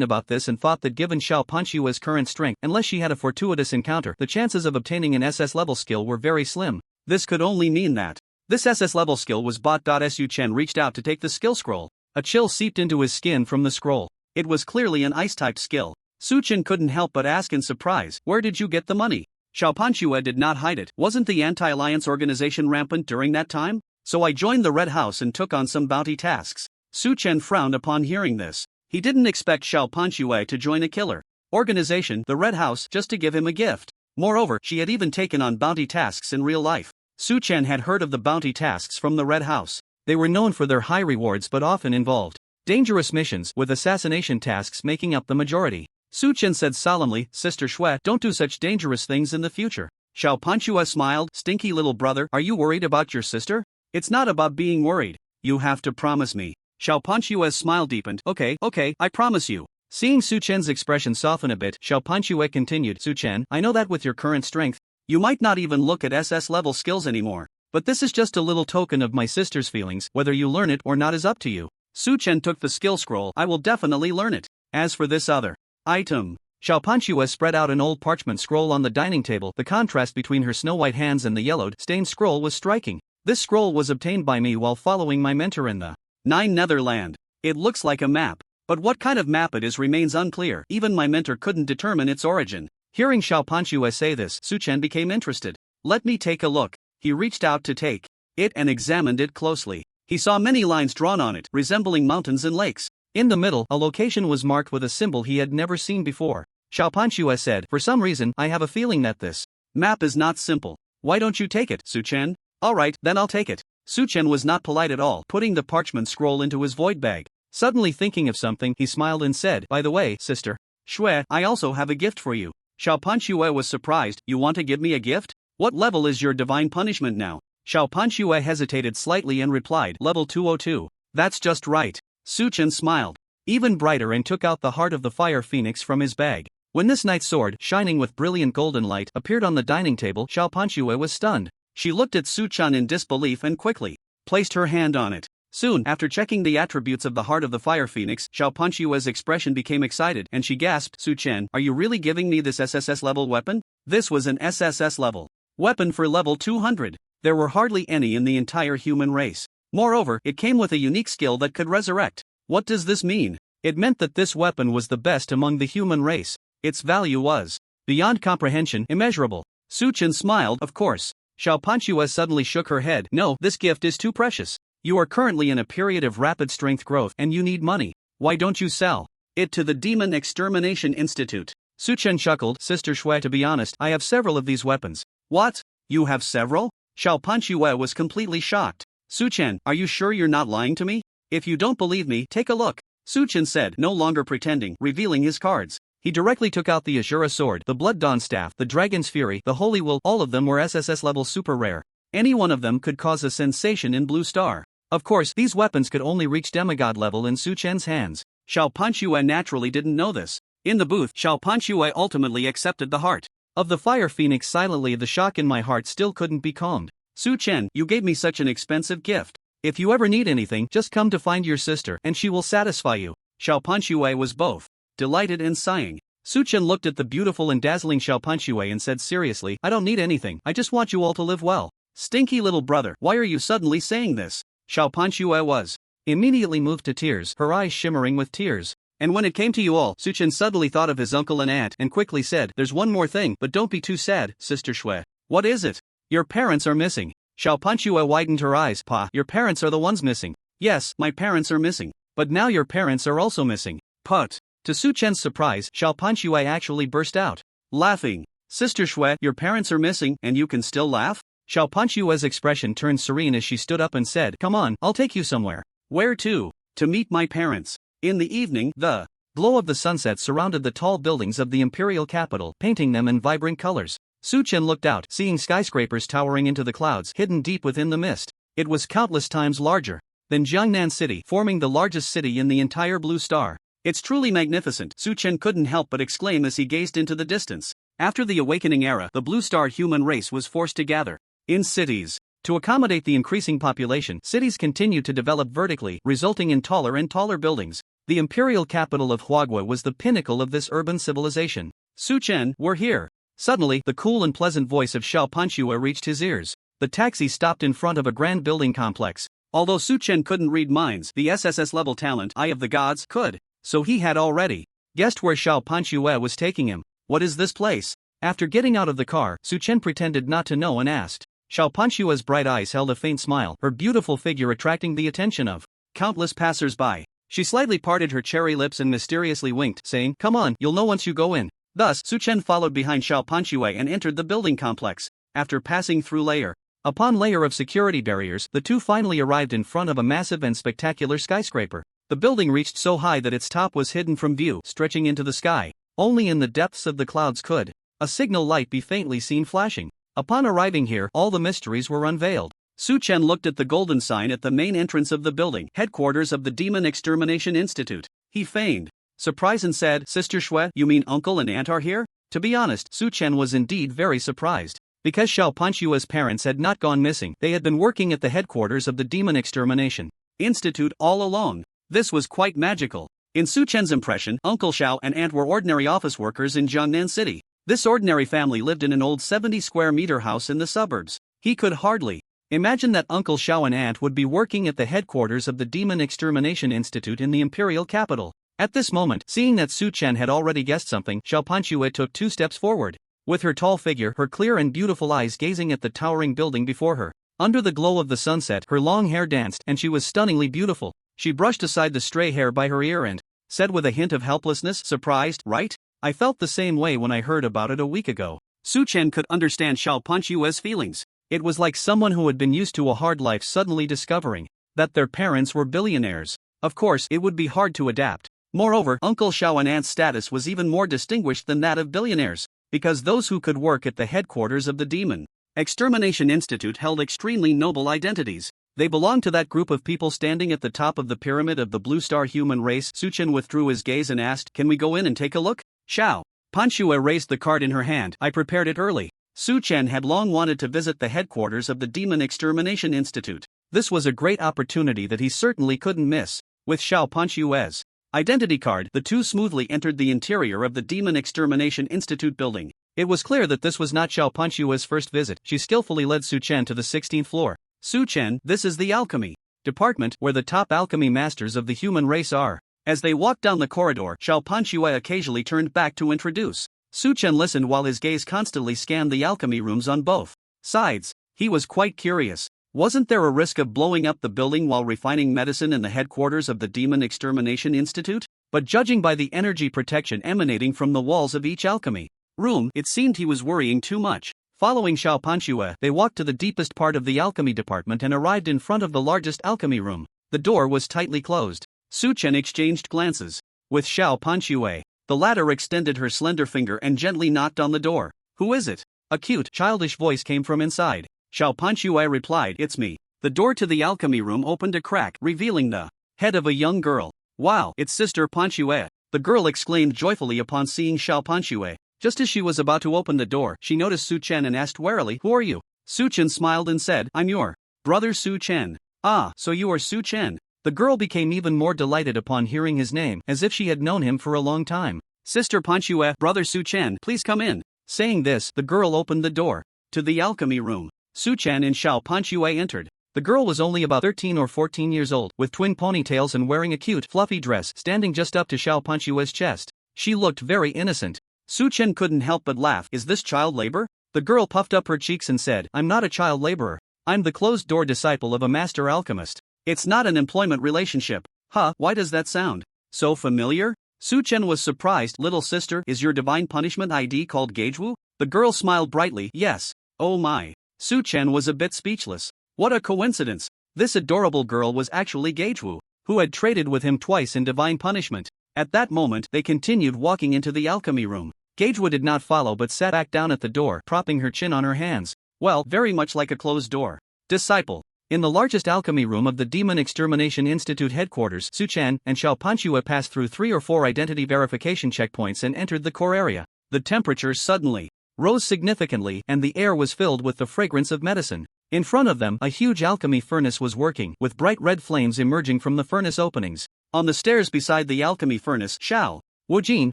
about this and thought that given Xiao Panchua's current strength, unless she had a fortuitous encounter, the chances of obtaining an SS level skill were very slim. This could only mean that this SS level skill was bought. Su Chen reached out to take the skill scroll. A chill seeped into his skin from the scroll. It was clearly an ice-type skill. Su Chen couldn't help but ask in surprise, where did you get the money? Xiao Panchua did not hide it. Wasn't the anti-alliance organization rampant during that time? So I joined the Red House and took on some bounty tasks. Su Chen frowned upon hearing this. He didn't expect Xiao Panchua to join a killer organization, the Red House, just to give him a gift. Moreover, she had even taken on bounty tasks in real life. Su Chen had heard of the bounty tasks from the Red House. They were known for their high rewards but often involved dangerous missions, with assassination tasks making up the majority. Su Chen said solemnly, Sister Shui, don't do such dangerous things in the future. Xiao Panchua smiled, stinky little brother, are you worried about your sister? It's not about being worried. You have to promise me. Xiao Panchua's smile deepened. Okay, I promise you. Seeing Su Chen's expression soften a bit, Xiao Panchua continued, Su Chen, I know that with your current strength, you might not even look at SS level skills anymore. But this is just a little token of my sister's feelings, whether you learn it or not is up to you. Su Chen took the skill scroll. I will definitely learn it. As for this other item, Xiao Panchua spread out an old parchment scroll on the dining table. The contrast between her snow-white hands and the yellowed, stained scroll was striking. This scroll was obtained by me while following my mentor in the 9 Netherland. It looks like a map. But what kind of map it is remains unclear. Even my mentor couldn't determine its origin. Hearing Xiao Panchue say this, Su Chen became interested. Let me take a look. He reached out to take it and examined it closely. He saw many lines drawn on it, resembling mountains and lakes. In the middle, a location was marked with a symbol he had never seen before. Xiao Panchue said, for some reason, I have a feeling that this map is not simple. Why don't you take it, Su Chen? Alright, then I'll take it. Su Chen was not polite at all, putting the parchment scroll into his void bag. Suddenly thinking of something, he smiled and said, by the way, sister Shui, I also have a gift for you. Xiao Panchue was surprised. You want to give me a gift? What level is your divine punishment now? Xiao Panchue hesitated slightly and replied, level 202. That's just right. Su Chen smiled even brighter and took out the heart of the fire phoenix from his bag. When this knight's sword, shining with brilliant golden light, appeared on the dining table, Xiao Panchue was stunned. She looked at Su Chen in disbelief and quickly placed her hand on it. Soon, after checking the attributes of the heart of the fire phoenix, Xiao Panchue's expression became excited and she gasped, Su Chen, are you really giving me this SSS level weapon? This was an SSS level weapon for level 200. There were hardly any in the entire human race. Moreover, it came with a unique skill that could resurrect. What does this mean? It meant that this weapon was the best among the human race. Its value was beyond comprehension, immeasurable. Su Chen smiled, of course. Xiao Panchue suddenly shook her head. No, this gift is too precious. You are currently in a period of rapid strength growth and you need money. Why don't you sell it to the Demon Extermination Institute? Su Chen chuckled, Sister Shui, to be honest, I have several of these weapons. What? You have several? Xiao Panchue was completely shocked. Su Chen, are you sure you're not lying to me? If you don't believe me, take a look. Su Chen said, no longer pretending, revealing his cards. He directly took out the Azura sword, the Blood Dawn staff, the Dragon's Fury, the Holy Will, all of them were SSS level super rare. Any one of them could cause a sensation in Blue Star. Of course, these weapons could only reach demigod level in Su Chen's hands. Xiao Panchue naturally didn't know this. In the booth, Xiao Panchue ultimately accepted the heart of the fire phoenix silently. The shock in my heart still couldn't be calmed. Su Chen, you gave me such an expensive gift. If you ever need anything, just come to find your sister and she will satisfy you. Xiao Panchue was both delighted and sighing. Su Chen looked at the beautiful and dazzling Xiao Panchue and said seriously, I don't need anything, I just want you all to live well. Stinky little brother, why are you suddenly saying this? Xiao Panchue was immediately moved to tears, her eyes shimmering with tears. And when it came to you all, Su Chen suddenly thought of his uncle and aunt and quickly said, there's one more thing, but don't be too sad, Sister Shui. What is it? Your parents are missing. Xiao Panchue widened her eyes. Pa, your parents are the ones missing. Yes, my parents are missing. But now your parents are also missing. Put. To Su Chen's surprise, Xiao Panchue actually burst out laughing. Sister Shui, your parents are missing and you can still laugh? Xiao Panchue's expression turned serene as she stood up and said, come on, I'll take you somewhere. Where to? To meet my parents. In the evening, the glow of the sunset surrounded the tall buildings of the imperial capital, painting them in vibrant colors. Su Chen looked out, seeing skyscrapers towering into the clouds, hidden deep within the mist. It was countless times larger than Jiangnan City, forming the largest city in the entire Blue Star. It's truly magnificent, Su Chen couldn't help but exclaim as he gazed into the distance. After the Awakening era, the Blue Star human race was forced to gather in cities. To accommodate the increasing population, cities continued to develop vertically, resulting in taller and taller buildings. The imperial capital of Huagua was the pinnacle of this urban civilization. Su Chen, we're here. Suddenly, the cool and pleasant voice of Xiao Panchue reached his ears. The taxi stopped in front of a grand building complex. Although Su Chen couldn't read minds, the SSS level talent, Eye of the Gods, could. So he had already guessed where Xiao Panchue was taking him. What is this place? After getting out of the car, Su Chen pretended not to know and asked. Xiao Panchue's bright eyes held a faint smile, her beautiful figure attracting the attention of countless passers-by. She slightly parted her cherry lips and mysteriously winked, saying, come on, you'll know once you go in. Thus, Su Chen followed behind Xiao Panchue and entered the building complex. After passing through layer upon layer of security barriers, the two finally arrived in front of a massive and spectacular skyscraper. The building reached so high that its top was hidden from view, stretching into the sky. Only in the depths of the clouds could a signal light be faintly seen flashing. Upon arriving here, all the mysteries were unveiled. Su Chen looked at the golden sign at the main entrance of the building, headquarters of the Demon Extermination Institute. He feigned surprise and said, Sister Shui, you mean uncle and aunt are here? To be honest, Su Chen was indeed very surprised. Because Xiao Panchue's parents had not gone missing, they had been working at the headquarters of the Demon Extermination Institute all along. This was quite magical. In Su Chen's impression, Uncle Xiao and aunt were ordinary office workers in Jiangnan City. This ordinary family lived in an old 70-square-meter house in the suburbs. He could hardly imagine that Uncle Xiao and aunt would be working at the headquarters of the Demon Extermination Institute in the imperial capital. At this moment, seeing that Su Chen had already guessed something, Xiao Panchue took 2 steps forward. With her tall figure, her clear and beautiful eyes gazing at the towering building before her. Under the glow of the sunset, her long hair danced and she was stunningly beautiful. She brushed aside the stray hair by her ear and said with a hint of helplessness, surprised, right? I felt the same way when I heard about it a week ago. Su Chen could understand Xiao Panchue's feelings. It was like someone who had been used to a hard life suddenly discovering that their parents were billionaires. Of course, it would be hard to adapt. Moreover, Uncle Xiao and Aunt's status was even more distinguished than that of billionaires, because those who could work at the headquarters of the Demon Extermination Institute held extremely noble identities. They belonged to that group of people standing at the top of the pyramid of the Blue Star human race. Su Chen withdrew his gaze and asked, "Can we go in and take a look?" Xiao Panchue raised the card in her hand. I prepared it early. Su Chen had long wanted to visit the headquarters of the Demon Extermination Institute. This was a great opportunity that he certainly couldn't miss. With Xiao Panchue's identity card, the two smoothly entered the interior of the Demon Extermination Institute building. It was clear that this was not Xiao Panchue's first visit. She skillfully led Su Chen to the 16th floor. Su Chen, this is the alchemy department where the top alchemy masters of the human race are. As they walked down the corridor, Xiao Panchue occasionally turned back to introduce. Su Chen listened while his gaze constantly scanned the alchemy rooms on both sides. He was quite curious. Wasn't there a risk of blowing up the building while refining medicine in the headquarters of the Demon Extermination Institute? But judging by the energy protection emanating from the walls of each alchemy room, it seemed he was worrying too much. Following Xiao Panchue, they walked to the deepest part of the alchemy department and arrived in front of the largest alchemy room. The door was tightly closed. Su Chen exchanged glances with Xiao Panchue. The latter extended her slender finger and gently knocked on the door. Who is it? A cute, childish voice came from inside. Xiao Panchue replied, "It's me." The door to the alchemy room opened a crack, revealing the head of a young girl. "Wow, it's Sister Panchue," the girl exclaimed joyfully upon seeing Xiao Panchue. Just as she was about to open the door, she noticed Su Chen and asked warily, "Who are you?" Su Chen smiled and said, "I'm your brother Su Chen." "Ah, so you are Su Chen." The girl became even more delighted upon hearing his name, as if she had known him for a long time. "Sister Panchue, brother Su Chen, please come in." Saying this, the girl opened the door to the alchemy room. Su Chen and Xiao Panchue entered. The girl was only about 13 or 14 years old, with twin ponytails and wearing a cute, fluffy dress standing just up to Xiao Panchue's chest. She looked very innocent. Su Chen couldn't help but laugh. "Is this child labor?" The girl puffed up her cheeks and said, "I'm not a child laborer. I'm the closed-door disciple of a master alchemist. It's not an employment relationship." "Huh, why does that sound so familiar?" Su Chen was surprised. "Little sister, is your divine punishment ID called Gagewu?" The girl smiled brightly. "Yes." "Oh my." Su Chen was a bit speechless. What a coincidence. This adorable girl was actually Gagewu, who had traded with him twice in divine punishment. At that moment, they continued walking into the alchemy room. Gagewu did not follow but sat back down at the door, propping her chin on her hands. Well, very much like a closed door disciple. In the largest alchemy room of the Demon Extermination Institute headquarters, Su Chen and Xiao Panchue passed through 3 or 4 identity verification checkpoints and entered the core area. The temperature suddenly rose significantly and the air was filled with the fragrance of medicine. In front of them, a huge alchemy furnace was working, with bright red flames emerging from the furnace openings. On the stairs beside the alchemy furnace, Xiao Wujin,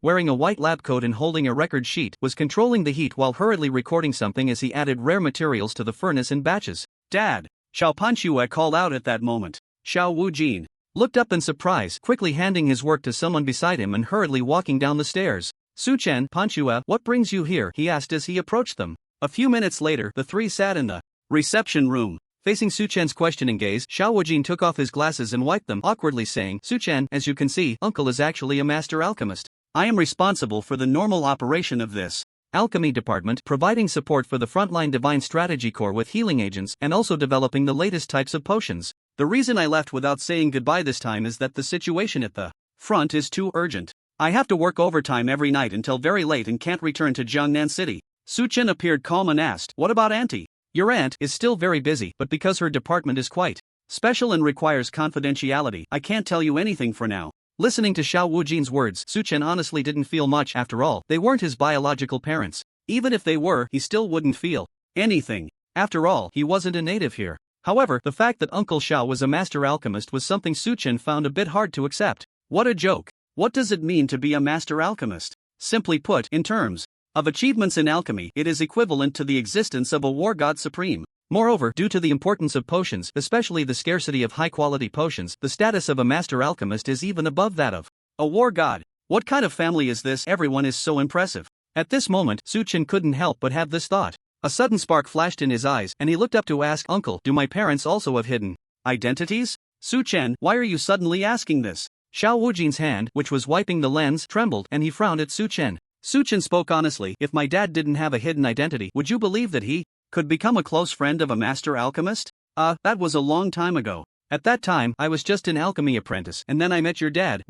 wearing a white lab coat and holding a record sheet, was controlling the heat while hurriedly recording something as he added rare materials to the furnace in batches. "Dad!" Xiao Panchue called out at that moment. Xiao Wujin looked up in surprise, quickly handing his work to someone beside him and hurriedly walking down the stairs. "Su Chen, Panchue, what brings you here?" he asked as he approached them. A few minutes later, the three sat in the reception room. Facing Su Chen's questioning gaze, Xiao Wujin took off his glasses and wiped them, awkwardly saying, "Su Chen, as you can see, Uncle is actually a master alchemist. I am responsible for the normal operation of this alchemy department, providing support for the frontline divine strategy core with healing agents and also developing the latest types of potions. The reason I left without saying goodbye this time is that the situation at the front is too urgent. I have to work overtime every night until very late and can't return to Jiangnan City." Su Chen appeared calm and asked, "What about Auntie?" "Your aunt is still very busy, but because her department is quite special and requires confidentiality, I can't tell you anything for now." Listening to Xiao Wujin's words, Su Chen honestly didn't feel much. After all, they weren't his biological parents. Even if they were, he still wouldn't feel anything. After all, he wasn't a native here. However, the fact that Uncle Xiao was a master alchemist was something Su Chen found a bit hard to accept. What a joke. What does it mean to be a master alchemist? Simply put, in terms of achievements in alchemy, it is equivalent to the existence of a war god supreme. Moreover, due to the importance of potions, especially the scarcity of high-quality potions, the status of a master alchemist is even above that of A war god. What kind of family is this? Everyone is so impressive. At this moment, Suchin couldn't help but have this thought. A sudden spark flashed in his eyes, and he looked up to ask, Uncle, do my parents also have hidden identities? Suchen, why are you suddenly asking this? Xiao Wujin's hand, which was wiping the lens, trembled, and he frowned at Suchen. Suchen spoke honestly. If my dad didn't have a hidden identity, would you believe that he could become a close friend of a master alchemist? That was a long time ago. At that time, I was just an alchemy apprentice, and then I met your dad.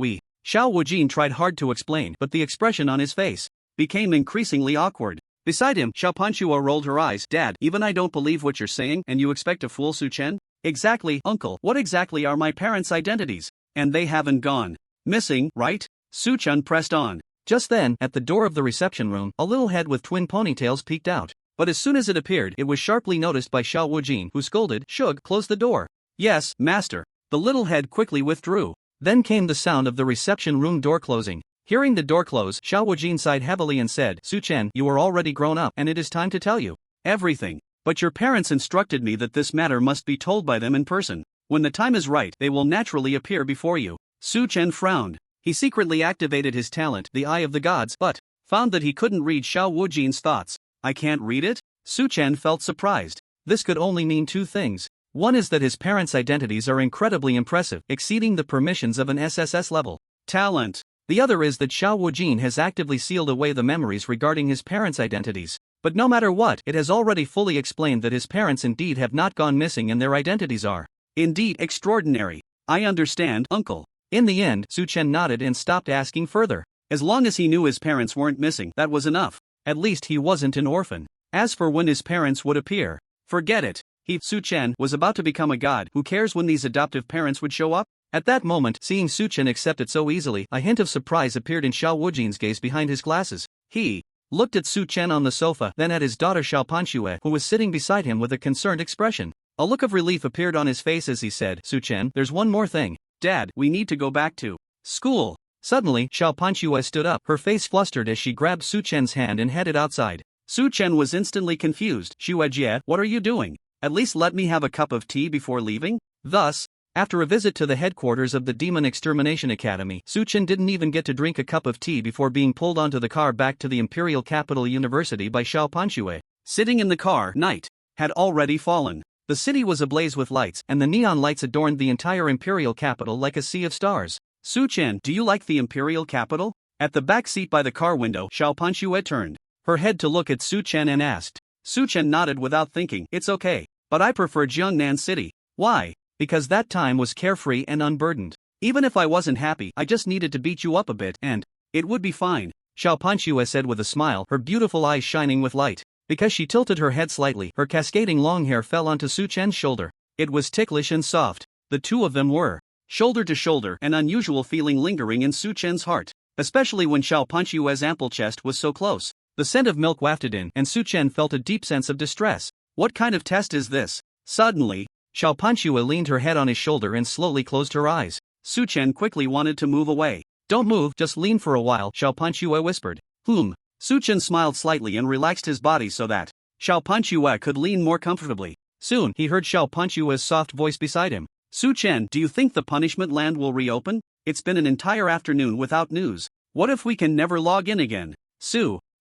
Xiao Wujin tried hard to explain, but the expression on his face became increasingly awkward. Beside him, Xiao Panchua rolled her eyes. Dad, even I don't believe what you're saying, and you expect to fool Suchen? Exactly, Uncle. What exactly are my parents' identities? And they haven't gone missing, right? Suchen pressed on. Just then, at the door of the reception room, a little head with twin ponytails peeked out. But as soon as it appeared, it was sharply noticed by Xiao Wujin, who scolded, Shug, close the door. Yes, master. The little head quickly withdrew. Then came the sound of the reception room door closing. Hearing the door close, Xiao Wujin sighed heavily and said, Suchen, you are already grown up, and it is time to tell you everything. But your parents instructed me that this matter must be told by them in person. When the time is right, they will naturally appear before you. Suchen frowned. He secretly activated his talent, the Eye of the Gods, but found that he couldn't read Xiao Wujin's thoughts. I can't read it? Suchen felt surprised. This could only mean two things. One is that his parents' identities are incredibly impressive, exceeding the permissions of an SSS level talent. The other is that Xiao Wujin has actively sealed away the memories regarding his parents' identities. But no matter what, it has already fully explained that his parents indeed have not gone missing and their identities are indeed extraordinary. I understand, Uncle. In the end, Suchen nodded and stopped asking further. As long as he knew his parents weren't missing, that was enough. At least he wasn't an orphan. As for when his parents would appear, forget it. Suchen was about to become a god. Who cares when these adoptive parents would show up? At that moment, seeing Suchen accept it so easily, a hint of surprise appeared in Xiao Wujin's gaze behind his glasses. He looked at Suchen on the sofa, then at his daughter Xiao Panchue, who was sitting beside him with a concerned expression. A look of relief appeared on his face as he said, Suchen, there's one more thing. Dad, we need to go back to school. Suddenly, Xiao Panchue stood up, her face flustered as she grabbed Suchen's hand and headed outside. Suchen was instantly confused. Xuejie, what are you doing? At least let me have a cup of tea before leaving? Thus, after a visit to the headquarters of the Demon Extermination Academy, Suchen didn't even get to drink a cup of tea before being pulled onto the car back to the Imperial Capital University by Xiao Panchue. Sitting in the car, night had already fallen. The city was ablaze with lights, and the neon lights adorned the entire Imperial Capital like a sea of stars. Suchen, do you like the Imperial Capital? At the back seat by the car window, Xiao Panchue turned her head to look at Suchen and asked. Suchen nodded without thinking. It's okay, but I prefer Jiangnan City. Why? Because that time was carefree and unburdened. Even if I wasn't happy, I just needed to beat you up a bit, and it would be fine. Xiao Panchue said with a smile, her beautiful eyes shining with light. Because she tilted her head slightly, her cascading long hair fell onto Suchen's shoulder. It was ticklish and soft. The two of them were shoulder to shoulder, an unusual feeling lingering in Suchen's heart, especially when Xiao Panchue's ample chest was so close. The scent of milk wafted in, and Suchen felt a deep sense of distress. What kind of test is this? Suddenly, Xiao Panchue leaned her head on his shoulder and slowly closed her eyes. Suchen quickly wanted to move away. Don't move, just lean for a while, Xiao Panchue whispered. Suchen smiled slightly and relaxed his body so that Xiao Panchue could lean more comfortably. Soon, he heard Xiao Panchue's soft voice beside him. Suchen, do you think the punishment land will reopen? It's been an entire afternoon without news. What if we can never log in again?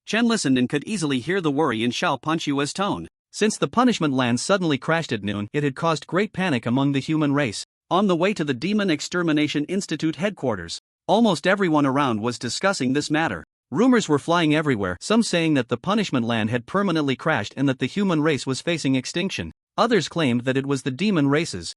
Chen listened and could easily hear the worry in Xiao Panchue's tone. Since the punishment land suddenly crashed at noon, it had caused great panic among the human race. On the way to the Demon Extermination Institute headquarters, almost everyone around was discussing this matter. Rumors were flying everywhere, some saying that the punishment land had permanently crashed and that the human race was facing extinction. Others claimed that it was the demon races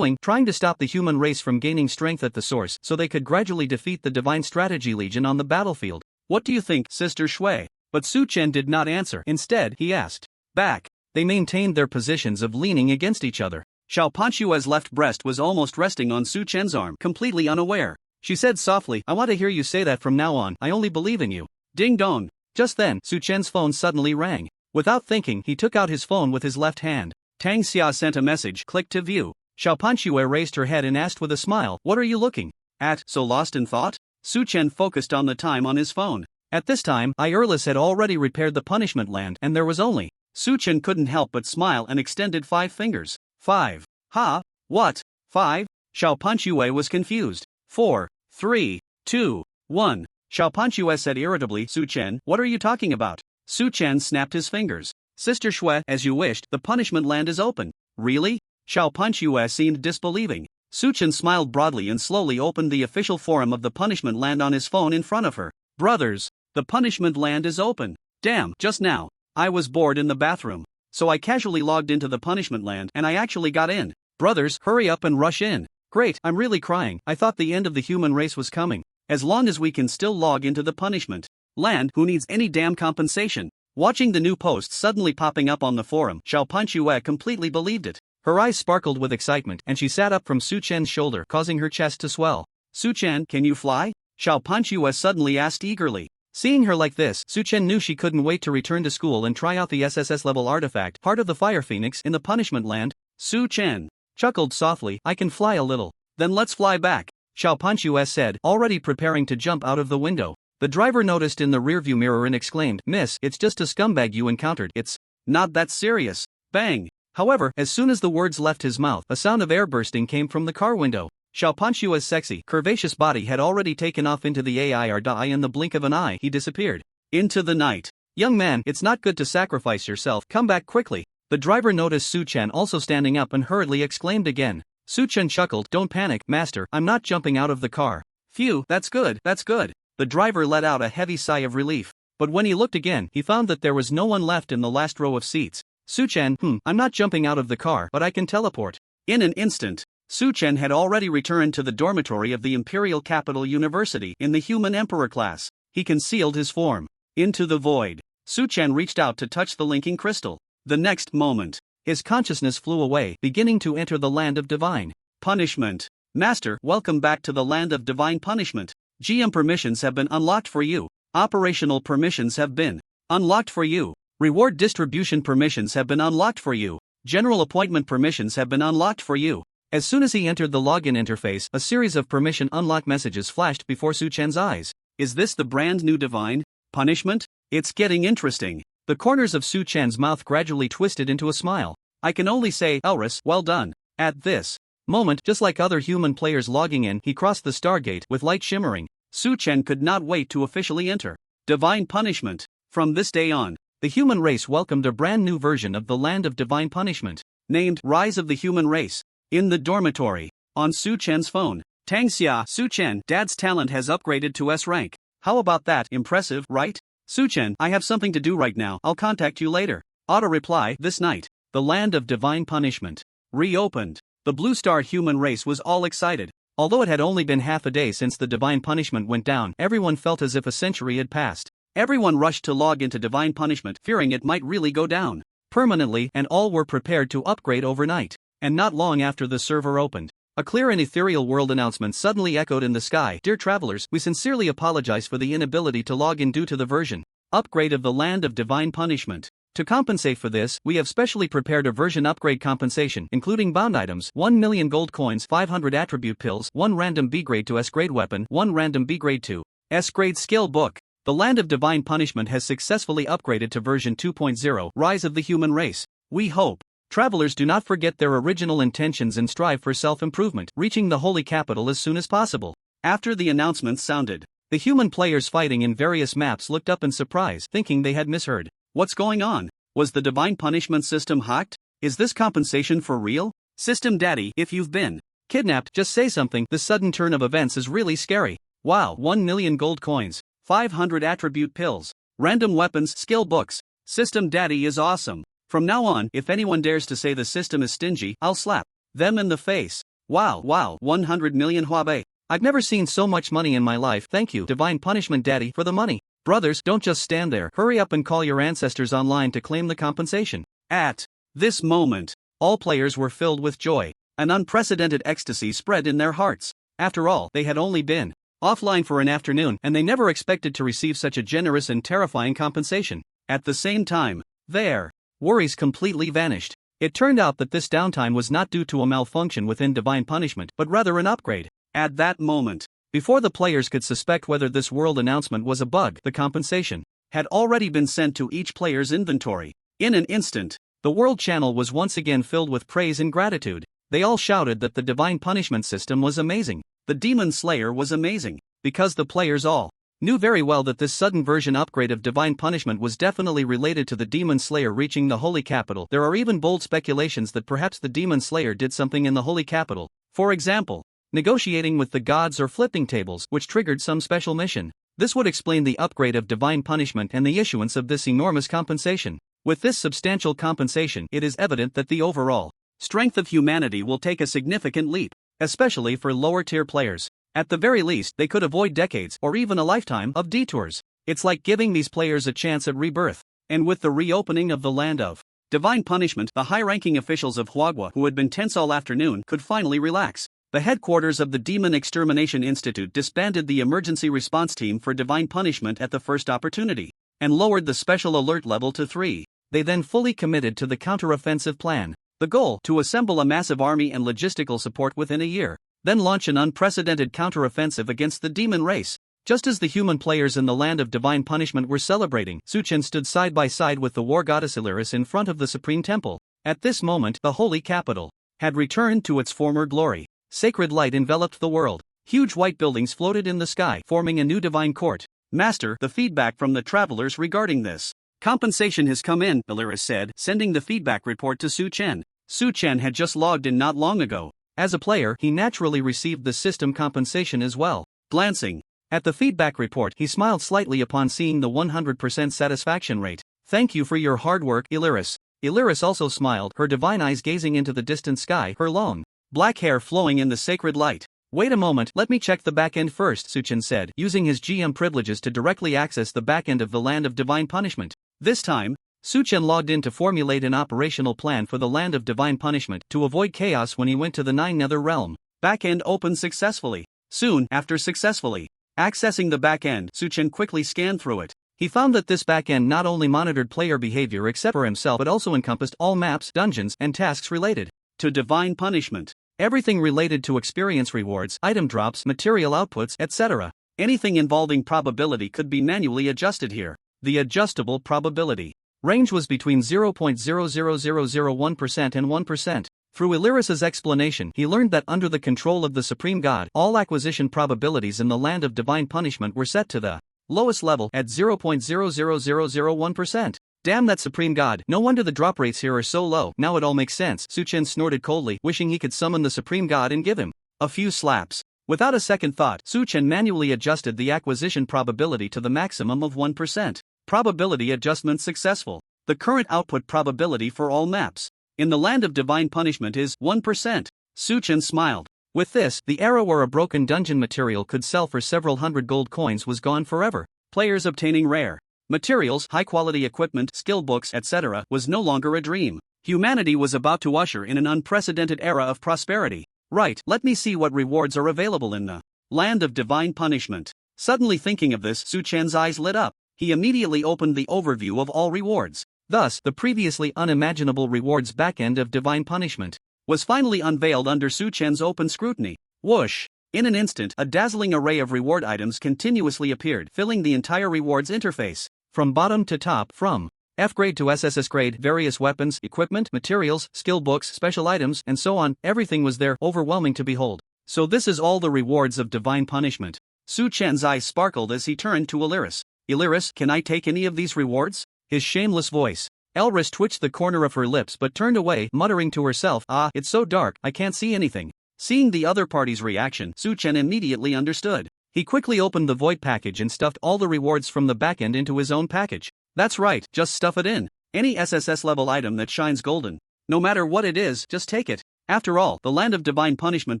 trying to stop the human race from gaining strength at the source so they could gradually defeat the Divine Strategy Legion on the battlefield. What do you think, Sister Shui? But Suchen did not answer. Instead, he asked. Back. They maintained their positions of leaning against each other. Xiao Panchue's left breast was almost resting on Suchen's arm, completely unaware. She said softly, I want to hear you say that from now on. I only believe in you. Ding dong. Just then, Suchen's phone suddenly rang. Without thinking, he took out his phone with his left hand. Tang Xia sent a message. Click to view. Xiao Panchue raised her head and asked with a smile, what are you looking at? So lost in thought? Suchen focused on the time on his phone. At this time, Irlis had already repaired the punishment land, and there was only. Suchen couldn't help but smile and extended 5 fingers. 5. Ha? What? 5? Xiao Panchue was confused. 4, 3, 2, 1. Xiaopanchu said irritably, Su-chen, what are you talking about? Su-chen snapped his fingers. Sister Shui, as you wished, the punishment land is open. Really? Xiaopanchu seemed disbelieving. Su-chen smiled broadly and slowly opened the official forum of the punishment land on his phone in front of her. Brothers, the punishment land is open. Damn, just now, I was bored in the bathroom. So I casually logged into the punishment land and I actually got in. Brothers, hurry up and rush in. Great, I'm really crying. I thought the end of the human race was coming. As long as we can still log into the punishment land, who needs any damn compensation? Watching the new post suddenly popping up on the forum, Xiaopanchu completely believed it. Her eyes sparkled with excitement and she sat up from Su-chen's shoulder, causing her chest to swell. Su-chen, can you fly? Xiaopanchu suddenly asked eagerly. Seeing her like this, Su-chen knew she couldn't wait to return to school and try out the SSS level artifact, part of the Fire Phoenix in the punishment land. Su-chen chuckled softly, I can fly a little. Then let's fly back, Xiaopanchu said, already preparing to jump out of the window. The driver noticed in the rearview mirror and exclaimed, Miss, it's just a scumbag you encountered. It's not that serious. Bang. However, as soon as the words left his mouth, a sound of air bursting came from the car window. Xiaopanchu's sexy, curvaceous body had already taken off into the air. In the blink of an eye, he disappeared into the night. Young man, it's not good to sacrifice yourself. Come back quickly. The driver noticed Su-chen also standing up and hurriedly exclaimed again. Su-chen chuckled, don't panic, master, I'm not jumping out of the car. Phew, that's good, that's good. The driver let out a heavy sigh of relief. But when he looked again, he found that there was no one left in the last row of seats. Su-chen, I'm not jumping out of the car, but I can teleport. In an instant, Su-chen had already returned to the dormitory of the Imperial Capital University in the Human Emperor class. He concealed his form into the void. Su-chen reached out to touch the linking crystal. The next moment, his consciousness flew away, beginning to enter the land of divine punishment. Master, welcome back to the land of divine punishment. GM permissions have been unlocked for you. Operational permissions have been unlocked for you. Reward distribution permissions have been unlocked for you. General appointment permissions have been unlocked for you. As soon as he entered the login interface, a series of permission unlock messages flashed before Su-chen's eyes. Is this the brand new divine punishment? It's getting interesting. The corners of Su-chen's mouth gradually twisted into a smile. I can only say, Elris, well done. At this moment, just like other human players logging in, he crossed the Stargate with light shimmering. Su-chen could not wait to officially enter divine punishment. From this day on, the human race welcomed a brand new version of the land of divine punishment, named Rise of the Human Race. In the dormitory, on Su-chen's phone, Tangxia, Su-chen, Dad's talent has upgraded to S rank. How about that? Impressive, right? Su-chen, I have something to do right now. I'll contact you later. Auto reply. This night, the land of divine punishment reopened. The Blue Star human race was all excited. Although it had only been half a day since the divine punishment went down, everyone felt as if a century had passed. Everyone rushed to log into divine punishment, fearing it might really go down permanently, and all were prepared to upgrade overnight. And not long after the server opened, a clear and ethereal world announcement suddenly echoed in the sky. Dear travelers, we sincerely apologize for the inability to log in due to the version upgrade of the land of divine punishment. To compensate for this, we have specially prepared a version upgrade compensation, including bound items, 1 million gold coins, 500 attribute pills, 1 random B grade to S grade weapon, 1 random B grade to S grade skill book. The land of divine punishment has successfully upgraded to version 2.0, Rise of the Human Race. We hope travelers do not forget their original intentions and strive for self-improvement, reaching the holy capital as soon as possible. After the announcement sounded, the human players fighting in various maps looked up in surprise, thinking they had misheard. What's going on? Was the divine punishment system hacked? Is this compensation for real? System Daddy, if you've been kidnapped, just say something. This sudden turn of events is really scary. Wow, 1 million gold coins, 500 attribute pills, random weapons, skill books. System Daddy is awesome. From now on, if anyone dares to say the system is stingy, I'll slap them in the face. Wow, 100 million Huabei. I've never seen so much money in my life. Thank you, Divine Punishment Daddy, for the money. Brothers, don't just stand there. Hurry up and call your ancestors online to claim the compensation. At this moment, all players were filled with joy. An unprecedented ecstasy spread in their hearts. After all, they had only been offline for an afternoon, and they never expected to receive such a generous and terrifying compensation. At the same time, their worries completely vanished. It turned out that this downtime was not due to a malfunction within Divine Punishment, but rather an upgrade. At that moment, before the players could suspect whether this world announcement was a bug, the compensation had already been sent to each player's inventory. In an instant, the world channel was once again filled with praise and gratitude. They all shouted that the Divine Punishment system was amazing. The Demon Slayer was amazing. because the players all knew very well that this sudden version upgrade of divine punishment was definitely related to the Demon Slayer reaching the Holy Capital. There are even bold speculations that perhaps the Demon Slayer did something in the Holy Capital, for example, negotiating with the gods or flipping tables, which triggered some special mission. This would explain the upgrade of divine punishment and the issuance of this enormous compensation. With this substantial compensation, it is evident that the overall strength of humanity will take a significant leap, especially for lower-tier players. At the very least, they could avoid decades or even a lifetime of detours. It's like giving these players a chance at rebirth. And with the reopening of the land of divine punishment, the high-ranking officials of Huagua who had been tense all afternoon could finally relax. The headquarters of the Demon Extermination Institute disbanded the emergency response team for divine punishment at the first opportunity, and lowered the special alert level to 3. They then fully committed to the counteroffensive plan. The goal, to assemble a massive army and logistical support within a year, then launch an unprecedented counteroffensive against the demon race. Just as the human players in the land of divine punishment were celebrating, Suchen stood side by side with the war goddess Illyris in front of the supreme temple. At this moment, the holy capital had returned to its former glory. Sacred light enveloped the world. Huge white buildings floated in the sky, forming a new divine court. Master, the feedback from the travelers regarding this compensation has come in, Illyris said, sending the feedback report to Su Chen. Su Chen had just logged in not long ago. As a player, he naturally received the system compensation as well. Glancing at the feedback report, he smiled slightly upon seeing the 100% satisfaction rate. Thank you for your hard work, Illyris. Illyris also smiled, her divine eyes gazing into the distant sky, her long black hair flowing in the sacred light. Wait a moment, let me check the backend first, Suchen said, using his GM privileges to directly access the backend of the land of divine punishment. This time, Suchen logged in to formulate an operational plan for the land of divine punishment to avoid chaos when he went to the 9th Nether Realm. Backend opened successfully. Soon after successfully accessing the backend, Suchen quickly scanned through it. He found that this backend not only monitored player behavior except for himself but also encompassed all maps, dungeons, and tasks related to divine punishment. Everything related to experience rewards, item drops, material outputs, etc. Anything involving probability could be manually adjusted here. The adjustable probability range was between 0.00001% and 1%. Through Illyris's explanation, he learned that under the control of the Supreme God, all acquisition probabilities in the land of divine punishment were set to the lowest level at 0.00001%. Damn that Supreme God, no wonder the drop rates here are so low. Now it all makes sense. Suchen snorted coldly, wishing he could summon the Supreme God and give him a few slaps. Without a second thought, Suchen manually adjusted the acquisition probability to the maximum of 1%. Probability adjustment successful. The current output probability for all maps in the land of divine punishment is 1%. Suchen smiled. With this, the era where a broken dungeon material could sell for several hundred gold coins was gone forever. Players obtaining rare materials, high-quality equipment, skill books, etc. was no longer a dream. Humanity was about to usher in an unprecedented era of prosperity. Right, let me see what rewards are available in the land of divine punishment. Suddenly thinking of this, Su Chen's eyes lit up. He immediately opened the overview of all rewards. Thus, the previously unimaginable rewards backend of divine punishment was finally unveiled under Su Chen's open scrutiny. Whoosh! In an instant, a dazzling array of reward items continuously appeared, filling the entire rewards interface. From bottom to top, from F grade to SSS grade, various weapons, equipment, materials, skill books, special items, and so on, everything was there, overwhelming to behold. So this is all the rewards of divine punishment. Su Chen's eyes sparkled as he turned to Illyris. Illyris, can I take any of these rewards? His shameless voice. Illyris twitched the corner of her lips but turned away, muttering to herself, it's so dark, I can't see anything. Seeing the other party's reaction, Su Chen immediately understood. He quickly opened the void package and stuffed all the rewards from the backend into his own package. That's right, just stuff it in. Any SSS level item that shines golden. No matter what it is, just take it. After all, the land of divine punishment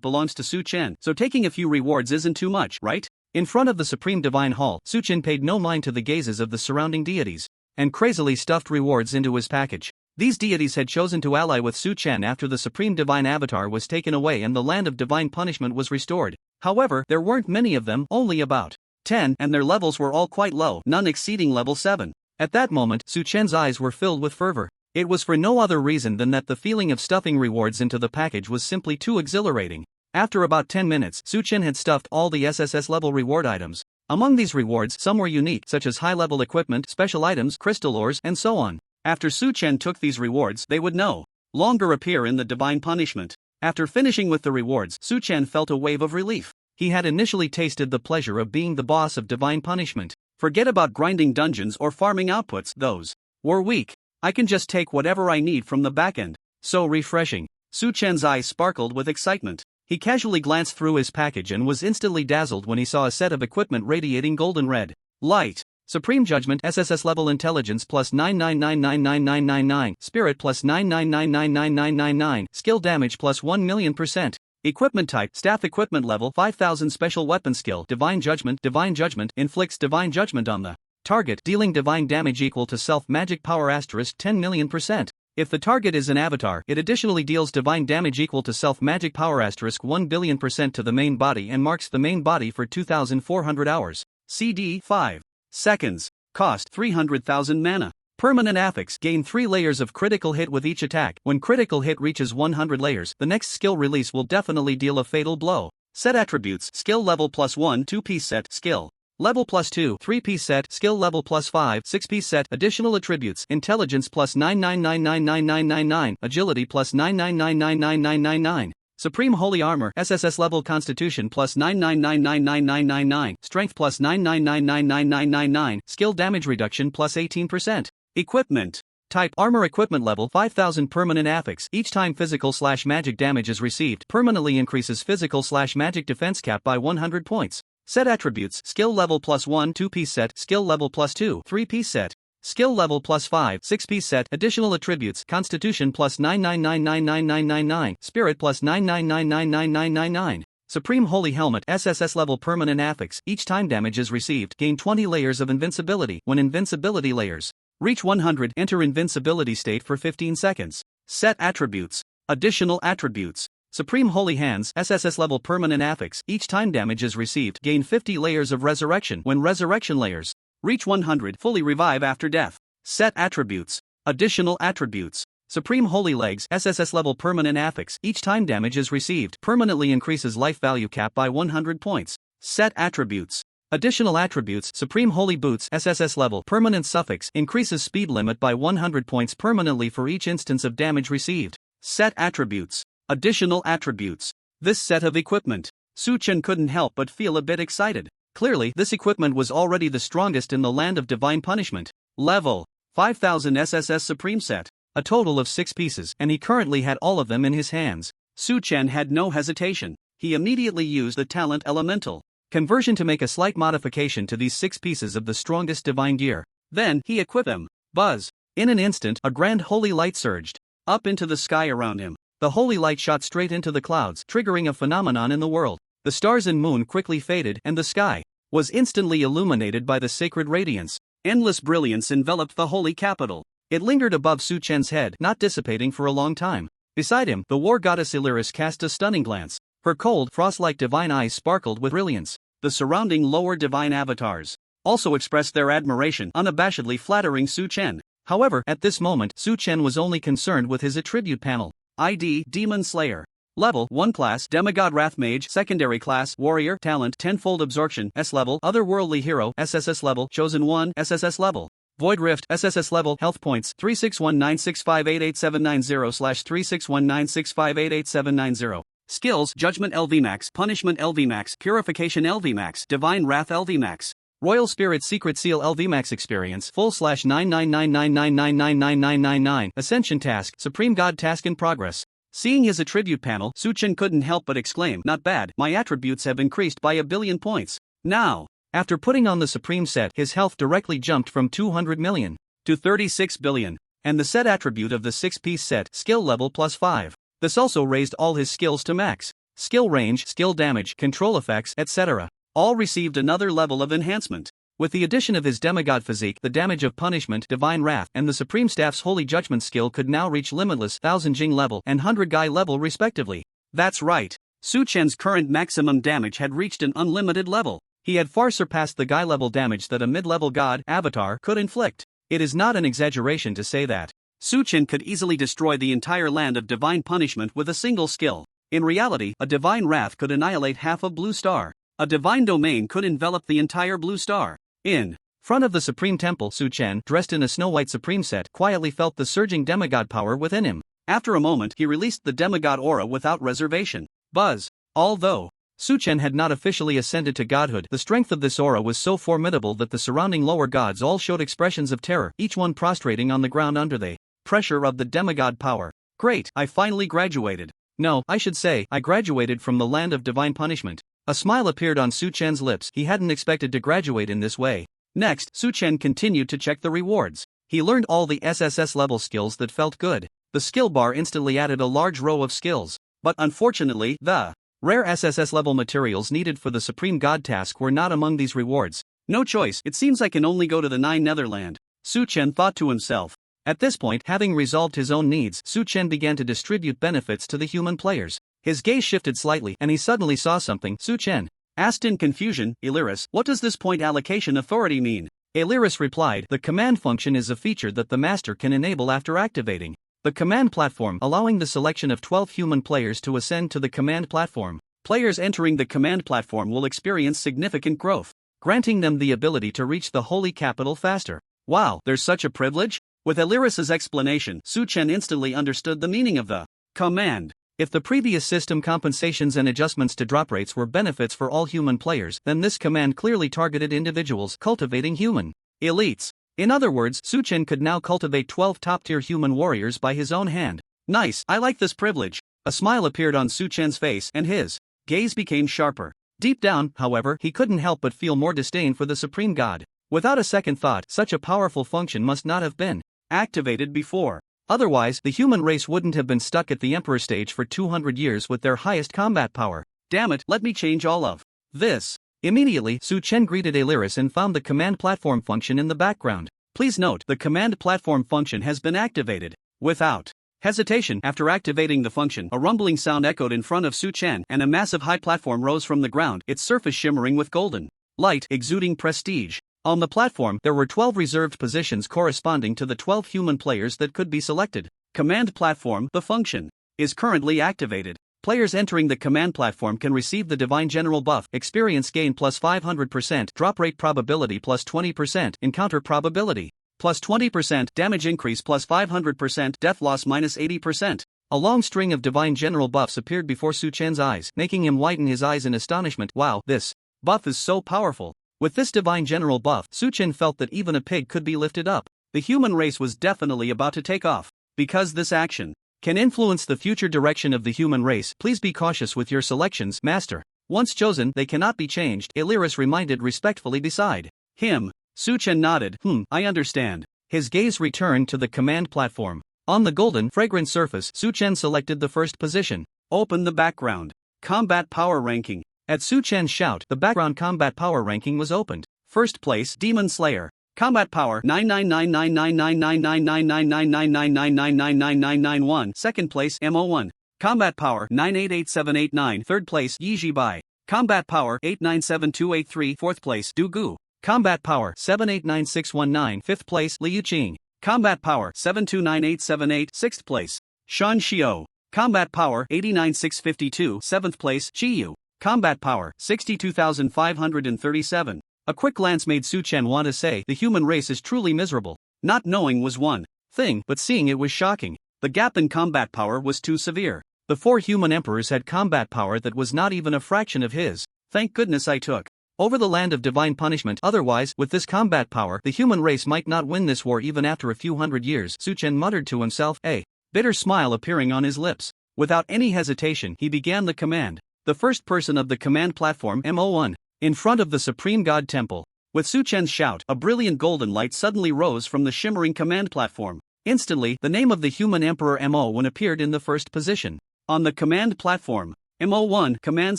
belongs to Su Chen, so taking a few rewards isn't too much, right? In front of the Supreme Divine Hall, Su Chen paid no mind to the gazes of the surrounding deities, and crazily stuffed rewards into his package. These deities had chosen to ally with Su Chen after the Supreme Divine Avatar was taken away and the land of divine punishment was restored. However, there weren't many of them, only about 10, and their levels were all quite low, none exceeding level 7. At that moment, Su Chen's eyes were filled with fervor. It was for no other reason than that the feeling of stuffing rewards into the package was simply too exhilarating. After about 10 minutes, Su Chen had stuffed all the SSS level reward items. Among these rewards, some were unique, such as high-level equipment, special items, crystal ores, and so on. After Su Chen took these rewards, they would no longer appear in the divine punishment. After finishing with the rewards, Su Chen felt a wave of relief. He had initially tasted the pleasure of being the boss of divine punishment. Forget about grinding dungeons or farming outputs, those were weak. I can just take whatever I need from the backend. So refreshing. Su Chen's eyes sparkled with excitement. He casually glanced through his package and was instantly dazzled when he saw a set of equipment radiating golden red light. Supreme Judgment SSS level intelligence plus 9999999, spirit plus 9999999, skill damage plus 1,000,000%. Equipment type staff equipment level 5000 special weapon skill divine judgment inflicts divine judgment on the target dealing divine damage equal to self magic power asterisk 10,000,000%. If the target is an avatar, it additionally deals divine damage equal to self magic power asterisk 1,000,000,000% to the main body and marks the main body for 2400 hours. CD 5 seconds. Cost 300,000 mana. Permanent affix gain 3 layers of critical hit with each attack. When critical hit reaches 100 layers, the next skill release will definitely deal a fatal blow. Set attributes skill level plus 1 2-piece set skill level plus 2 3-piece set skill level plus 5 6-piece set. Additional attributes intelligence plus 9999999, agility plus 9999999. Supreme Holy Armor SSS level Constitution plus 9999999, Strength plus 9999999, Skill damage reduction plus 18%. Equipment type Armor equipment level 5000 permanent affix. Each time physical/magic damage is received, permanently increases physical/magic defense cap by 100 points. Set attributes skill level plus 1 2-piece set skill level plus 2 3-piece set skill level plus 5 6-piece set. Additional attributes Constitution plus 9999999, Spirit plus 9999999. Supreme Holy Helmet SSS level permanent affix. Each time damage is received, gain 20 layers of invincibility. When invincibility layers reach 100, enter invincibility state for 15 seconds. Set attributes additional attributes Supreme Holy Hands SSS level permanent affix. Each time damage is received, gain 50 layers of resurrection. When resurrection layers reach 100, fully revive after death. Set attributes additional attributes Supreme Holy Legs SSS level permanent affix. Each time damage is received, permanently increases life value cap by 100 points. Set attributes additional attributes Supreme Holy Boots SSS level permanent suffix. Increases speed limit by 100 points permanently for each instance of damage received. Set attributes additional attributes. This set of equipment. Su Chen couldn't help but feel a bit excited. Clearly, this equipment was already the strongest in the land of divine punishment. Level 5000 SSS Supreme Set. A total of 6 pieces, and he currently had all of them in his hands. Su Chen had no hesitation. He immediately used the talent elemental conversion to make a slight modification to these 6 pieces of the strongest divine gear. Then, he equipped them. Buzz. In an instant, a grand holy light surged up into the sky around him. The holy light shot straight into the clouds, triggering a phenomenon in the world. The stars and moon quickly faded, and the sky was instantly illuminated by the sacred radiance. Endless brilliance enveloped the holy capital. It lingered above Su Chen's head, not dissipating for a long time. Beside him, the war goddess Illyris cast a stunning glance. Her cold, frost-like divine eyes sparkled with brilliance. The surrounding lower divine avatars also expressed their admiration, unabashedly flattering Su Chen. However, at this moment, Su Chen was only concerned with his attribute panel. ID Demon Slayer. Level 1 class Demigod Wrath Mage. Secondary class Warrior. Talent Tenfold Absorption. S level Otherworldly Hero. SSS level Chosen One. SSS level Void Rift. SSS level Health Points 36196588790/36196588790. Skills Judgment LV Max, Punishment LV Max, Purification LV Max, Divine Wrath LV Max. Royal Spirit Secret Seal LV Max Experience full/99999999999. Ascension Task Supreme God Task in progress. Seeing his attribute panel, Su Chen couldn't help but exclaim, "Not bad, my attributes have increased by 1,000,000,000 points. Now." After putting on the Supreme Set, his health directly jumped from 200 million to 36 billion, and the set attribute of the 6-piece set, skill level plus 5. This also raised all his skills to max. Skill range, skill damage, control effects, etc. all received another level of enhancement. With the addition of his demigod physique, the damage of punishment, divine wrath, and the Supreme Staff's holy judgment skill could now reach limitless 1000 Jing level and 100 Gai level respectively. That's right. Su Chen's current maximum damage had reached an unlimited level. He had far surpassed the Gai level damage that a mid-level god avatar could inflict. It is not an exaggeration to say that Su Chen could easily destroy the entire land of divine punishment with a single skill. In reality, a divine wrath could annihilate half a blue star. A divine domain could envelop the entire blue star. In front of the Supreme Temple, Su Chen, dressed in a snow-white Supreme Set, quietly felt the surging demigod power within him. After a moment, he released the demigod aura without reservation. Buzz. Although Suchen had not officially ascended to godhood. The strength of this aura was so formidable that the surrounding lower gods all showed expressions of terror, each one prostrating on the ground under the pressure of the demigod power. Great, I finally graduated. No, I should say, I graduated from the land of divine punishment. A smile appeared on Suchen's lips. He hadn't expected to graduate in this way. Next, Suchen continued to check the rewards. He learned all the SSS level skills that felt good. The skill bar instantly added a large row of skills. But unfortunately, the rare SSS level materials needed for the Supreme God task were not among these rewards. No choice, it seems I can only go to the Nine Netherland. Suchen thought to himself. At this point, having resolved his own needs, Suchen began to distribute benefits to the human players. His gaze shifted slightly, and he suddenly saw something. Suchen asked in confusion, Illyris, what does this point allocation authority mean? Illyris replied, the command function is a feature that the master can enable after activating the command platform, allowing the selection of 12 human players to ascend to the command platform. Players entering the command platform will experience significant growth, granting them the ability to reach the holy capital faster. Wow, there's such a privilege? With Illyris's explanation, Suchen instantly understood the meaning of the command. If the previous system compensations and adjustments to drop rates were benefits for all human players, then this command clearly targeted individuals cultivating human elites. In other words, Suchen could now cultivate 12 top-tier human warriors by his own hand. Nice, I like this privilege. A smile appeared on Suchen's face and his gaze became sharper. Deep down, however, he couldn't help but feel more disdain for the Supreme God. Without a second thought, such a powerful function must not have been activated before. Otherwise, the human race wouldn't have been stuck at the Emperor stage for 200 years with their highest combat power. Damn it, let me change all of this. Immediately, Suchen greeted Illyris and found the command platform function in the background. Please note, the command platform function has been activated. Without hesitation, after activating the function, a rumbling sound echoed in front of Suchen, and a massive high platform rose from the ground, its surface shimmering with golden light, exuding prestige. On the platform, there were 12 reserved positions corresponding to the 12 human players that could be selected. Command platform, the function, is currently activated. Players entering the command platform can receive the Divine General buff, experience gain plus 500%, drop rate probability plus 20%, encounter probability plus 20%, damage increase plus 500%, death loss minus 80%. A long string of Divine General buffs appeared before Suchen's eyes, making him widen his eyes in astonishment. Wow, this buff is so powerful. With this Divine General buff, Suchen felt that even a pig could be lifted up. The human race was definitely about to take off. Because this action can influence the future direction of the human race, please be cautious with your selections, Master. Once chosen, they cannot be changed, Illyris reminded respectfully beside him. Suchen nodded, I understand. His gaze returned to the command platform. On the golden, fragrant surface, Suchen selected the first position. Open the background. Combat power ranking. At Suchen's shout, the background combat power ranking was opened. First place, Demon Slayer. Combat power 9999999999999999991. Second place, MO1. Combat power 988789. Third place, Yijibai. Combat power 897283. Fourth place, Dugu. Combat power 789619. Fifth place, Liu Qing. Combat power 729878. Sixth place, Shan Xiao. Combat power 89652. Seventh place, Chiyu. Combat power 62,537. A quick glance made Suchen want to say, the human race is truly miserable. Not knowing was one thing, but seeing it was shocking. The gap in combat power was too severe. The 4 human emperors had combat power that was not even a fraction of his. Thank goodness I took over the land of divine punishment. Otherwise, with this combat power, the human race might not win this war even after a few hundred years. Suchen muttered to himself, a bitter smile appearing on his lips. Without any hesitation, he began the command. The first person of the command platform, MO1. In front of the Supreme God Temple. With Suchen's shout, a brilliant golden light suddenly rose from the shimmering command platform. Instantly, the name of the human emperor MO1 appeared in the first position. On the command platform, MO1, command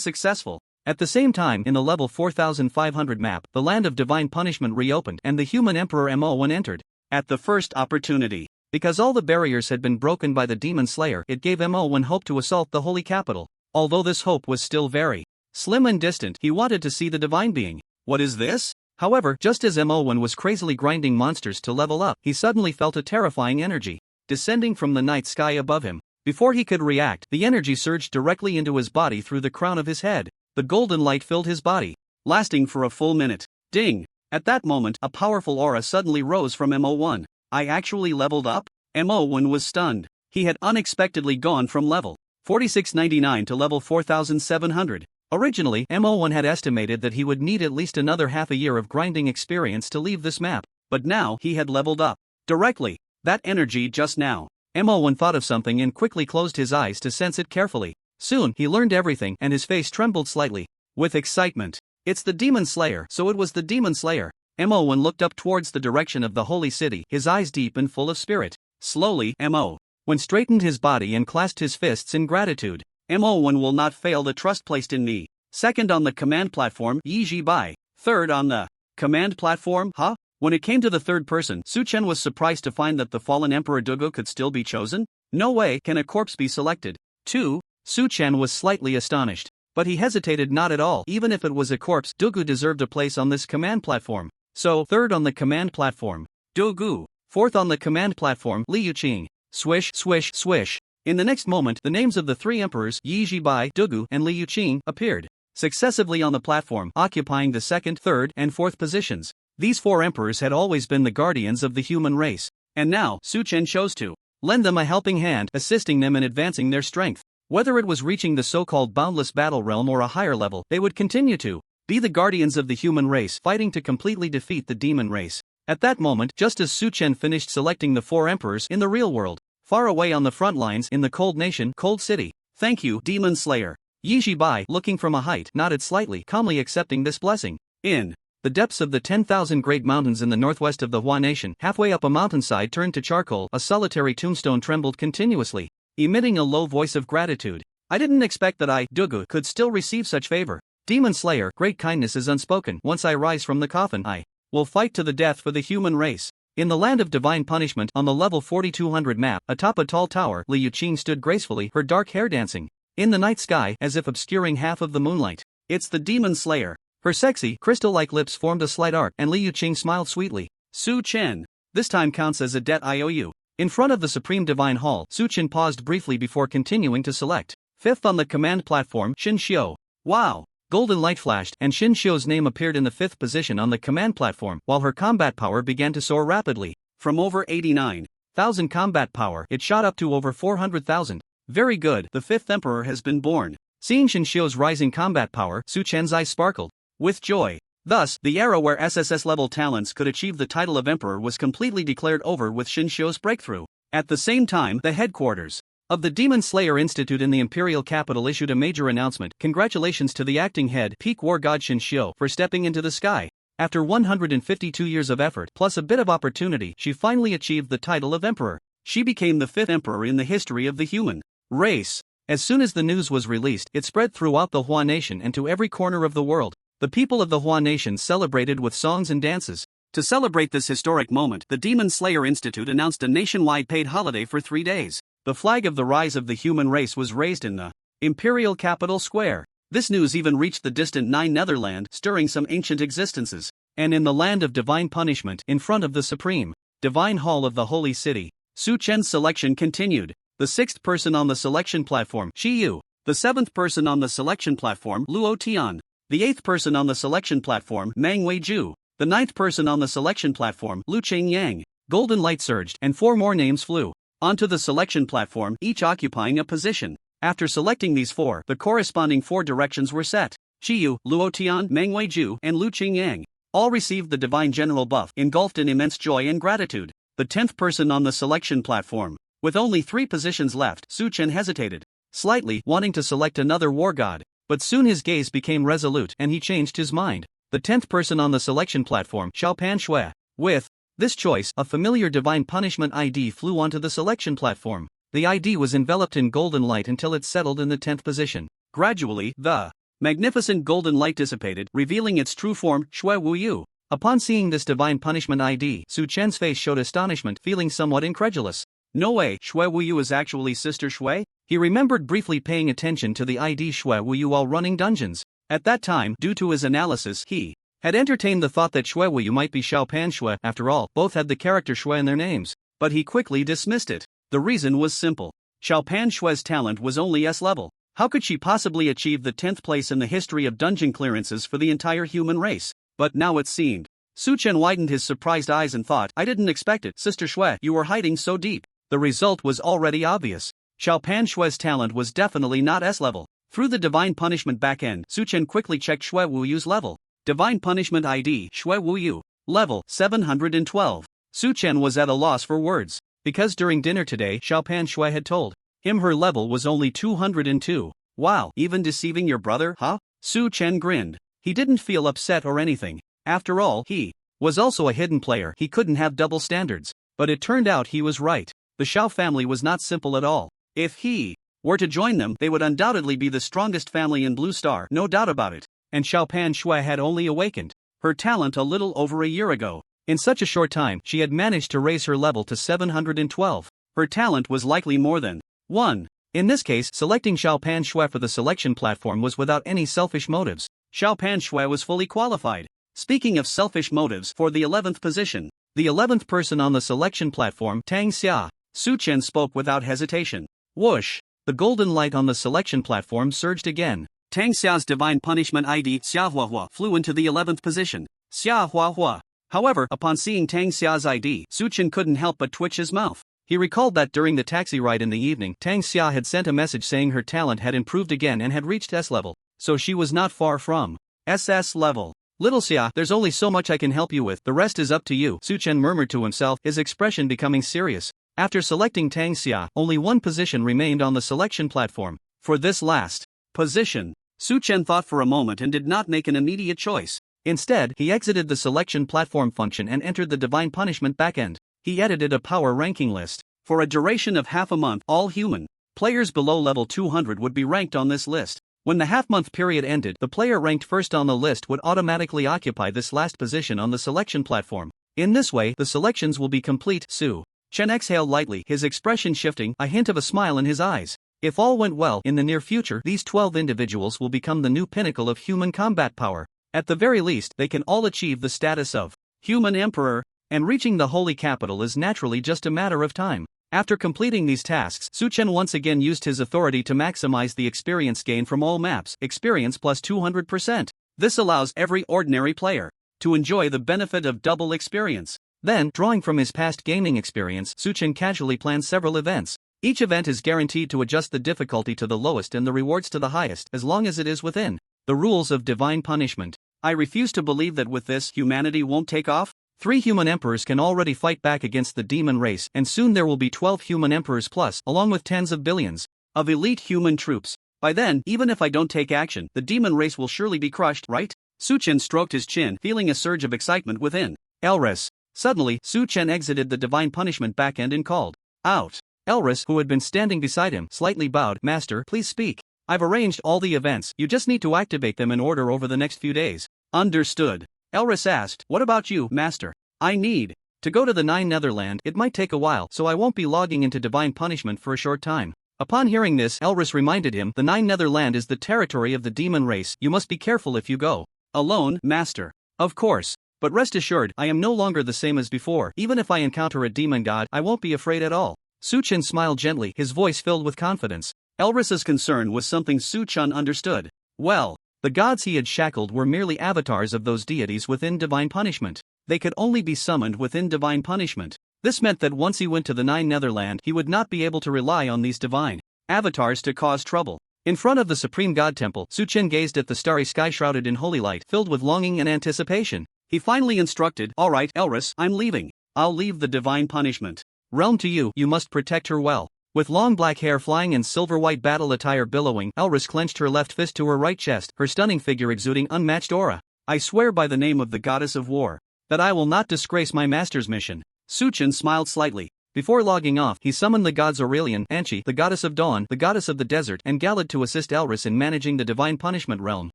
successful. At the same time, in the level 4500 map, the land of divine punishment reopened and the human emperor MO1 entered. At the first opportunity. Because all the barriers had been broken by the demon slayer, it gave MO1 hope to assault the holy capital. Although this hope was still very slim and distant, he wanted to see the divine being. What is this? However, just as MO1 was crazily grinding monsters to level up, he suddenly felt a terrifying energy descending from the night sky above him. Before he could react, the energy surged directly into his body through the crown of his head. The golden light filled his body, lasting for a full minute. Ding! At that moment, a powerful aura suddenly rose from MO1. I actually leveled up? MO1 was stunned. He had unexpectedly gone from level 4699 to level 4700. Originally, Mo1 had estimated that he would need at least another half a year of grinding experience to leave this map, but now he had leveled up. Directly. That energy just now. Mo1 thought of something and quickly closed his eyes to sense it carefully. Soon he learned everything and his face trembled slightly. With excitement. It's the Demon Slayer. So it was the Demon Slayer. Mo1 looked up towards the direction of the holy city, his eyes deep and full of spirit. Slowly, Mo1 straightened his body and clasped his fists in gratitude. Mo1 will not fail the trust placed in me. Second on the command platform, Yi Bai. Third on the command platform, huh? When it came to the third person, Su Chen was surprised to find that the fallen Emperor Dugu could still be chosen. No way can a corpse be selected. 2. Su Chen was slightly astonished. But he hesitated not at all. Even if it was a corpse, Dugu deserved a place on this command platform. So, third on the command platform, Dugu. Fourth on the command platform, Liu Qing. Swish, swish, swish. In the next moment, the names of the three emperors, Yi Bai, Dugu, and Liu Qing, appeared successively on the platform, occupying the second, third, and fourth positions. These four emperors had always been the guardians of the human race. And now, Su Chen chose to lend them a helping hand, assisting them in advancing their strength. Whether it was reaching the so-called boundless battle realm or a higher level, they would continue to be the guardians of the human race, fighting to completely defeat the demon race. At that moment, just as Su Chen finished selecting the four emperors in the real world, far away on the front lines in the cold nation, Cold City. Thank you, Demon Slayer. Yi Bai, looking from a height, nodded slightly, calmly accepting this blessing. In the depths of the 10,000 great mountains in the northwest of the Hua Nation, halfway up a mountainside turned to charcoal, a solitary tombstone trembled continuously, emitting a low voice of gratitude. I didn't expect that I, Dugu, could still receive such favor. Demon Slayer, great kindness is unspoken. Once I rise from the coffin, I will fight to the death for the human race. In the land of divine punishment, on the level 4200 map, atop a tall tower, Liu Qing stood gracefully, her dark hair dancing in the night sky, as if obscuring half of the moonlight. It's the Demon Slayer. Her sexy, crystal-like lips formed a slight arc, and Liu Qing smiled sweetly. Su Chen. This time counts as a debt I owe you. In front of the Supreme Divine Hall, Su Chen paused briefly before continuing to select. Fifth on the command platform, Xin Xiu. Wow. Golden light flashed, and Xin Xiu's name appeared in the fifth position on the command platform, while her combat power began to soar rapidly. From over 89,000 combat power, it shot up to over 400,000. Very good, the fifth emperor has been born. Seeing Xin Xiu's rising combat power, Su Chen's eyes sparkled with joy. Thus, the era where SSS level talents could achieve the title of emperor was completely declared over with Xin Xiu's breakthrough. At the same time, the headquarters of the Demon Slayer Institute in the imperial capital issued a major announcement. Congratulations to the acting head, peak war god Xin Xiu, for stepping into the sky. After 152 years of effort plus a bit of opportunity, she finally achieved the title of emperor. She became the fifth emperor in the history of the human race. As soon as the news was released, it spread throughout the Hua Nation and to every corner of the world. The people of the Hua Nation celebrated with songs and dances. To celebrate this historic moment, the Demon Slayer Institute announced a nationwide paid holiday for 3 days. The flag of the rise of the human race was raised in the imperial capital square. This news even reached the distant Nine Netherland, stirring some ancient existences. And in the land of divine punishment, in front of the supreme divine hall of the holy city, Su Chen's selection continued. The sixth person on the selection platform, Shi Yu. The seventh person on the selection platform, Luo Tian. The eighth person on the selection platform, Meng Weiju. The ninth person on the selection platform, Lu Qingyang. Golden light surged, and 4 more names flew onto the selection platform, each occupying a position. After selecting these 4, the corresponding 4 directions were set. Qiyu, Luo Tian, Meng Weiju, and Lu Qingyang all received the divine general buff, engulfed in immense joy and gratitude. The 10th person on the selection platform. With only 3 positions left, Su Chen hesitated slightly, wanting to select another war god. But soon his gaze became resolute and he changed his mind. The 10th person on the selection platform, Xiaopan Shui. With this choice, a familiar divine punishment ID flew onto the selection platform. The ID was enveloped in golden light until it settled in the 10th position. Gradually, the magnificent golden light dissipated, revealing its true form, Shui Wuyu. Upon seeing this divine punishment ID, Su Chen's face showed astonishment, feeling somewhat incredulous. No way, Shui Wuyu is actually Sister Shui? He remembered briefly paying attention to the ID Shui Wuyu while running dungeons. At that time, due to his analysis, he had entertained the thought that Shui Wuyu might be Xiaopan Shui. After all, both had the character Shui in their names. But he quickly dismissed it. The reason was simple. Xiaopan Shui's talent was only S level. How could she possibly achieve the 10th place in the history of dungeon clearances for the entire human race? But now it seemed. Su Chen widened his surprised eyes and thought, I didn't expect it. Sister Shui, you were hiding so deep. The result was already obvious. Xiaopan Shui's talent was definitely not S level. Through the Divine Punishment backend, Suchen quickly checked Xue Wuyu's level. Divine Punishment ID Xue Wuyu. Level 712. Suchen was at a loss for words, because during dinner today Xiaopan Xue had told him her level was only 202. Wow, even deceiving your brother, huh? Su Chen grinned. He didn't feel upset or anything. After all, he was also a hidden player. He couldn't have double standards. But it turned out he was right. The Xiao family was not simple at all. If he were to join them, they would undoubtedly be the strongest family in Blue Star, no doubt about it. And Xiaopan Xue had only awakened her talent a little over a year ago. In such a short time, she had managed to raise her level to 712. Her talent was likely more than 1. In this case, selecting Xiaopan Xue for the selection platform was without any selfish motives. Xiaopan Xue was fully qualified. Speaking of selfish motives, for the 11th position, the 11th person on the selection platform, Tang Xia, Su Chen spoke without hesitation. Whoosh! The golden light on the selection platform surged again. Tang Xia's Divine Punishment ID Xia Huahua flew into the 11th position. Xia Huahua. However, upon seeing Tang Xia's ID, Su Chen couldn't help but twitch his mouth. He recalled that during the taxi ride in the evening, Tang Xia had sent a message saying her talent had improved again and had reached S level, so she was not far from SS level. Little Xia, there's only so much I can help you with, the rest is up to you, Su Chen murmured to himself, his expression becoming serious. After selecting Tang Xia, only one position remained on the selection platform. For this last position, Su Chen thought for a moment and did not make an immediate choice. Instead, he exited the selection platform function and entered the Divine Punishment backend. He edited a power ranking list. For a duration of half a month, all human players below level 200 would be ranked on this list. When the half-month period ended, the player ranked first on the list would automatically occupy this last position on the selection platform. In this way, the selections will be complete. Su Chen exhaled lightly, his expression shifting, a hint of a smile in his eyes. If all went well, in the near future, these 12 individuals will become the new pinnacle of human combat power. At the very least, they can all achieve the status of human emperor, and reaching the holy capital is naturally just a matter of time. After completing these tasks, Su Chen once again used his authority to maximize the experience gain from all maps, experience plus 200%. This allows every ordinary player to enjoy the benefit of double experience. Then, drawing from his past gaming experience, Su Chen casually planned several events. Each event is guaranteed to adjust the difficulty to the lowest and the rewards to the highest, as long as it is within the rules of divine punishment. I refuse to believe that with this, humanity won't take off. 3 human emperors can already fight back against the demon race, and soon there will be 12 human emperors plus, along with tens of billions of elite human troops. By then, even if I don't take action, the demon race will surely be crushed, right? Su Chen stroked his chin, feeling a surge of excitement within. Elris. Suddenly, Su Chen exited the Divine Punishment backend and called out. Elris, who had been standing beside him, slightly bowed. Master, please speak. I've arranged all the events, you just need to activate them in order over the next few days. Understood. Elris asked, what about you, Master? I need to go to the Nine Netherland. It might take a while, so I won't be logging into Divine Punishment for a short time. Upon hearing this, Elris reminded him, the Nine Netherland is the territory of the demon race. You must be careful if you go alone, Master. Of course. But rest assured, I am no longer the same as before. Even if I encounter a demon god, I won't be afraid at all. Su Chen smiled gently, his voice filled with confidence. Elris's concern was something Su Chen understood. Well, the gods he had shackled were merely avatars of those deities within Divine Punishment. They could only be summoned within Divine Punishment. This meant that once he went to the Nine Netherland, he would not be able to rely on these divine avatars to cause trouble. In front of the Supreme God Temple, Su Chen gazed at the starry sky shrouded in holy light, filled with longing and anticipation. He finally instructed, all right, Elris, I'm leaving. I'll leave the Divine Punishment realm to you. You must protect her well. With long black hair flying and silver-white battle attire billowing, Elris clenched her left fist to her right chest, her stunning figure exuding unmatched aura. I swear by the name of the goddess of war that I will not disgrace my master's mission. Su Chen smiled slightly. Before logging off, he summoned the gods Aurelian, Anchi, the goddess of dawn, the goddess of the desert, and Galad to assist Elris in managing the Divine Punishment realm.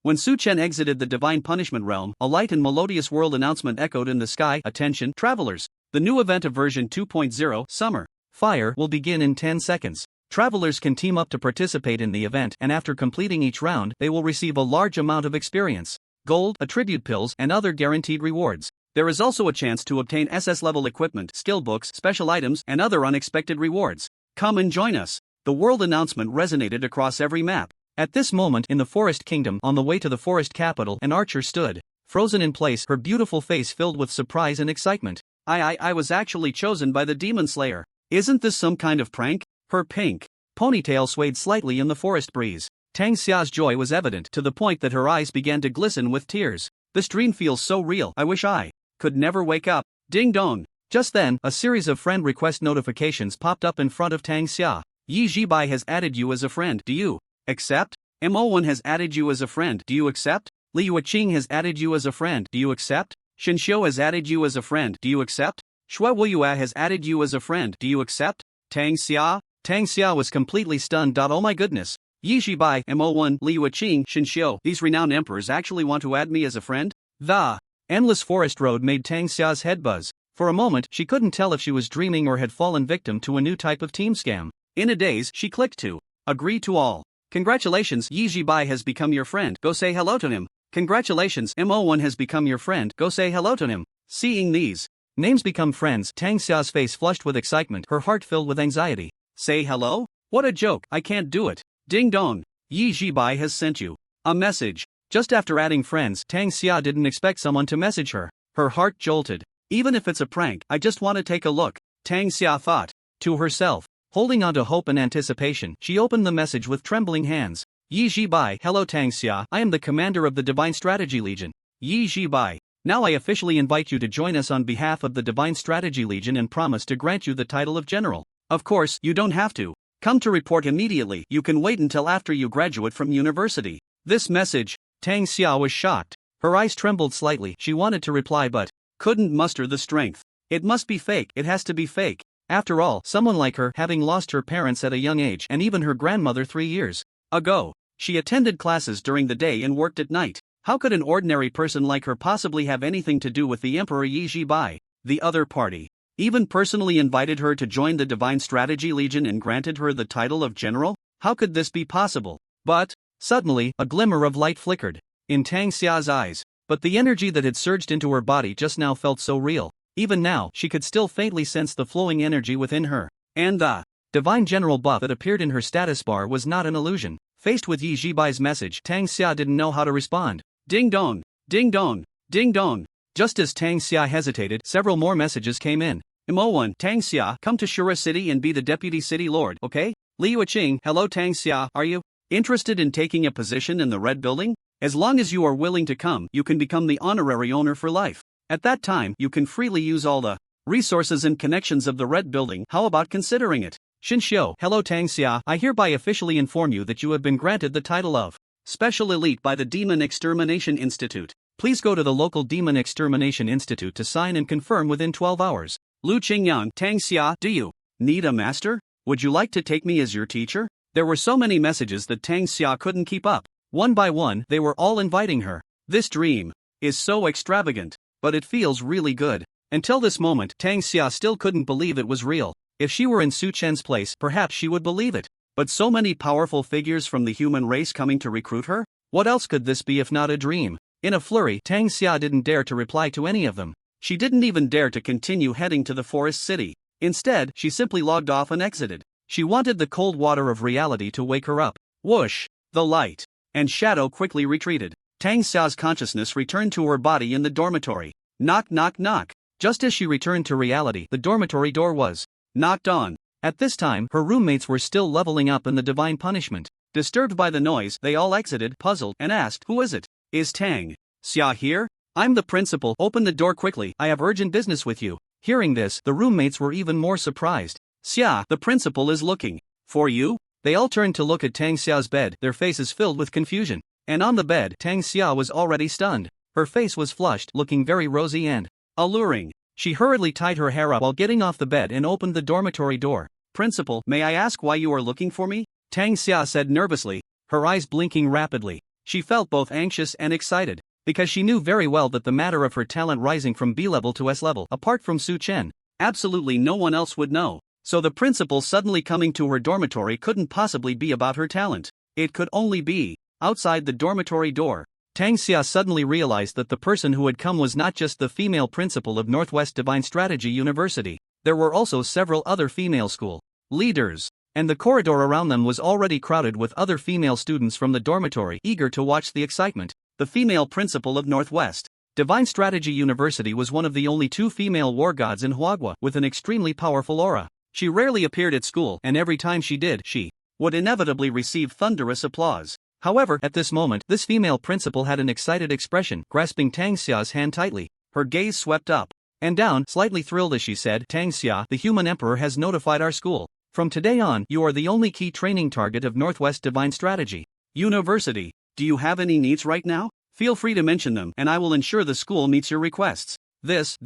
When Su Chen exited the Divine Punishment realm, a light and melodious world announcement echoed in the sky. Attention, travelers! The new event of version 2.0, Summer Fire, will begin in 10 seconds. Travelers can team up to participate in the event, and after completing each round, they will receive a large amount of experience, gold, attribute pills, and other guaranteed rewards. There is also a chance to obtain SS-level equipment, skill books, special items, and other unexpected rewards. Come and join us. The world announcement resonated across every map. At this moment, in the Forest Kingdom, on the way to the forest capital, an archer stood, frozen in place, her beautiful face filled with surprise and excitement. I was actually chosen by the Demon Slayer. Isn't this some kind of prank? Her pink ponytail swayed slightly in the forest breeze. Tang Xia's joy was evident to the point that her eyes began to glisten with tears. This dream feels so real, I wish I could never wake up. Ding dong. Just then, a series of friend request notifications popped up in front of Tang Xia. Yi Jibai has added you as a friend. Do you accept? Mo1 has added you as a friend. Do you accept? Li Yuqing has added you as a friend. Do you accept? Shin Xiu has added you as a friend. Do you accept? Shui Wuyua has added you as a friend. Do you accept? Tang Xia? Tang Xia was completely stunned. Oh my goodness. Yi Jibai, Mo1, Li Yuqing, Shin Xiu, these renowned emperors actually want to add me as a friend? The endless forest road made Tang Xia's head buzz. For a moment, she couldn't tell if she was dreaming or had fallen victim to a new type of team scam. In a daze, she clicked to agree to all. Congratulations, Yi Jibai has become your friend. Go say hello to him. Congratulations, Mo1 has become your friend. Go say hello to him. Seeing these names become friends, Tang Xia's face flushed with excitement, her heart filled with anxiety. Say hello? What a joke, I can't do it. Ding dong. Yi Jibai has sent you a message. Just after adding friends, Tang Xia didn't expect someone to message her. Her heart jolted. Even if it's a prank, I just want to take a look, Tang Xia thought to herself. Holding on to hope and anticipation, she opened the message with trembling hands. Yi Jibai, hello Tang Xia, I am the commander of the Divine Strategy Legion. Yi Jibai, now I officially invite you to join us on behalf of the Divine Strategy Legion and promise to grant you the title of general. Of course, you don't have to come to report immediately, you can wait until after you graduate from university. This message, Tang Xia was shocked. Her eyes trembled slightly, she wanted to reply but couldn't muster the strength. It must be fake, it has to be fake. After all, someone like her, having lost her parents at a young age and even her grandmother 3 years ago. She attended classes during the day and worked at night. How could an ordinary person like her possibly have anything to do with the Emperor Yi Jibai? The other party even personally invited her to join the Divine Strategy Legion and granted her the title of general? How could this be possible? But suddenly, a glimmer of light flickered in Tang Xia's eyes. But the energy that had surged into her body just now felt so real. Even now, she could still faintly sense the flowing energy within her. And the divine general buff that appeared in her status bar was not an illusion. Faced with Yi Jibai's message, Tang Xia didn't know how to respond. Ding dong, ding dong, ding dong. Just as Tang Xia hesitated, several more messages came in. Mo1, Tang Xia, come to Shura City and be the deputy city lord, okay? Li Yuqing, hello Tang Xia, are you interested in taking a position in the Red Building? As long as you are willing to come, you can become the honorary owner for life. At that time, you can freely use all the resources and connections of the Red Building. How about considering it? Shin Xiu, hello Tang Xia, I hereby officially inform you that you have been granted the title of Special Elite by the Demon Extermination Institute. Please go to the local Demon Extermination Institute to sign and confirm within 12 hours. Lu Qingyang, Tang Xia, do you need a master? Would you like to take me as your teacher? There were so many messages that Tang Xia couldn't keep up. One by one, they were all inviting her. This dream is so extravagant, but it feels really good. Until this moment, Tang Xia still couldn't believe it was real. If she were in Su Chen's place, perhaps she would believe it. But so many powerful figures from the human race coming to recruit her? What else could this be if not a dream? In a flurry, Tang Xia didn't dare to reply to any of them. She didn't even dare to continue heading to the forest city. Instead, she simply logged off and exited. She wanted the cold water of reality to wake her up. Whoosh! The light and shadow quickly retreated. Tang Xia's consciousness returned to her body in the dormitory. Knock knock knock. Just as she returned to reality, the dormitory door was knocked on. At this time, her roommates were still leveling up in the divine punishment. Disturbed by the noise, they all exited, puzzled, and asked, "Who is it? Is Tang Xia here? I'm the principal. Open the door quickly, I have urgent business with you." Hearing this, the roommates were even more surprised. "Xia, the principal is looking for you." They all turned to look at Tang Xia's bed, their faces filled with confusion. And on the bed, Tang Xia was already stunned. Her face was flushed, looking very rosy and alluring. She hurriedly tied her hair up while getting off the bed and opened the dormitory door. "Principal, may I ask why you are looking for me?" Tang Xia said nervously, her eyes blinking rapidly. She felt both anxious and excited, because she knew very well that the matter of her talent rising from B level to S level, apart from Su Chen, absolutely no one else would know. So the principal suddenly coming to her dormitory couldn't possibly be about her talent. It could only be outside the dormitory door. Tang Xia suddenly realized that the person who had come was not just the female principal of Northwest Divine Strategy University. There were also several other female school leaders, and the corridor around them was already crowded with other female students from the dormitory eager to watch the excitement. The female principal of Northwest Divine Strategy University was one of the only 2 female war gods in Huagua with an extremely powerful aura. She rarely appeared at school, and every time she did, she would inevitably receive thunderous applause. However, at this moment, this female principal had an excited expression, grasping Tang Xia's hand tightly. Her gaze swept up and down, slightly thrilled as she said, Tang Xia, the human emperor has notified our school. From today on, you are the only key training target of Northwest Divine Strategy University. Do you have any needs right now? Feel free to mention them and I will ensure the school meets your requests. This.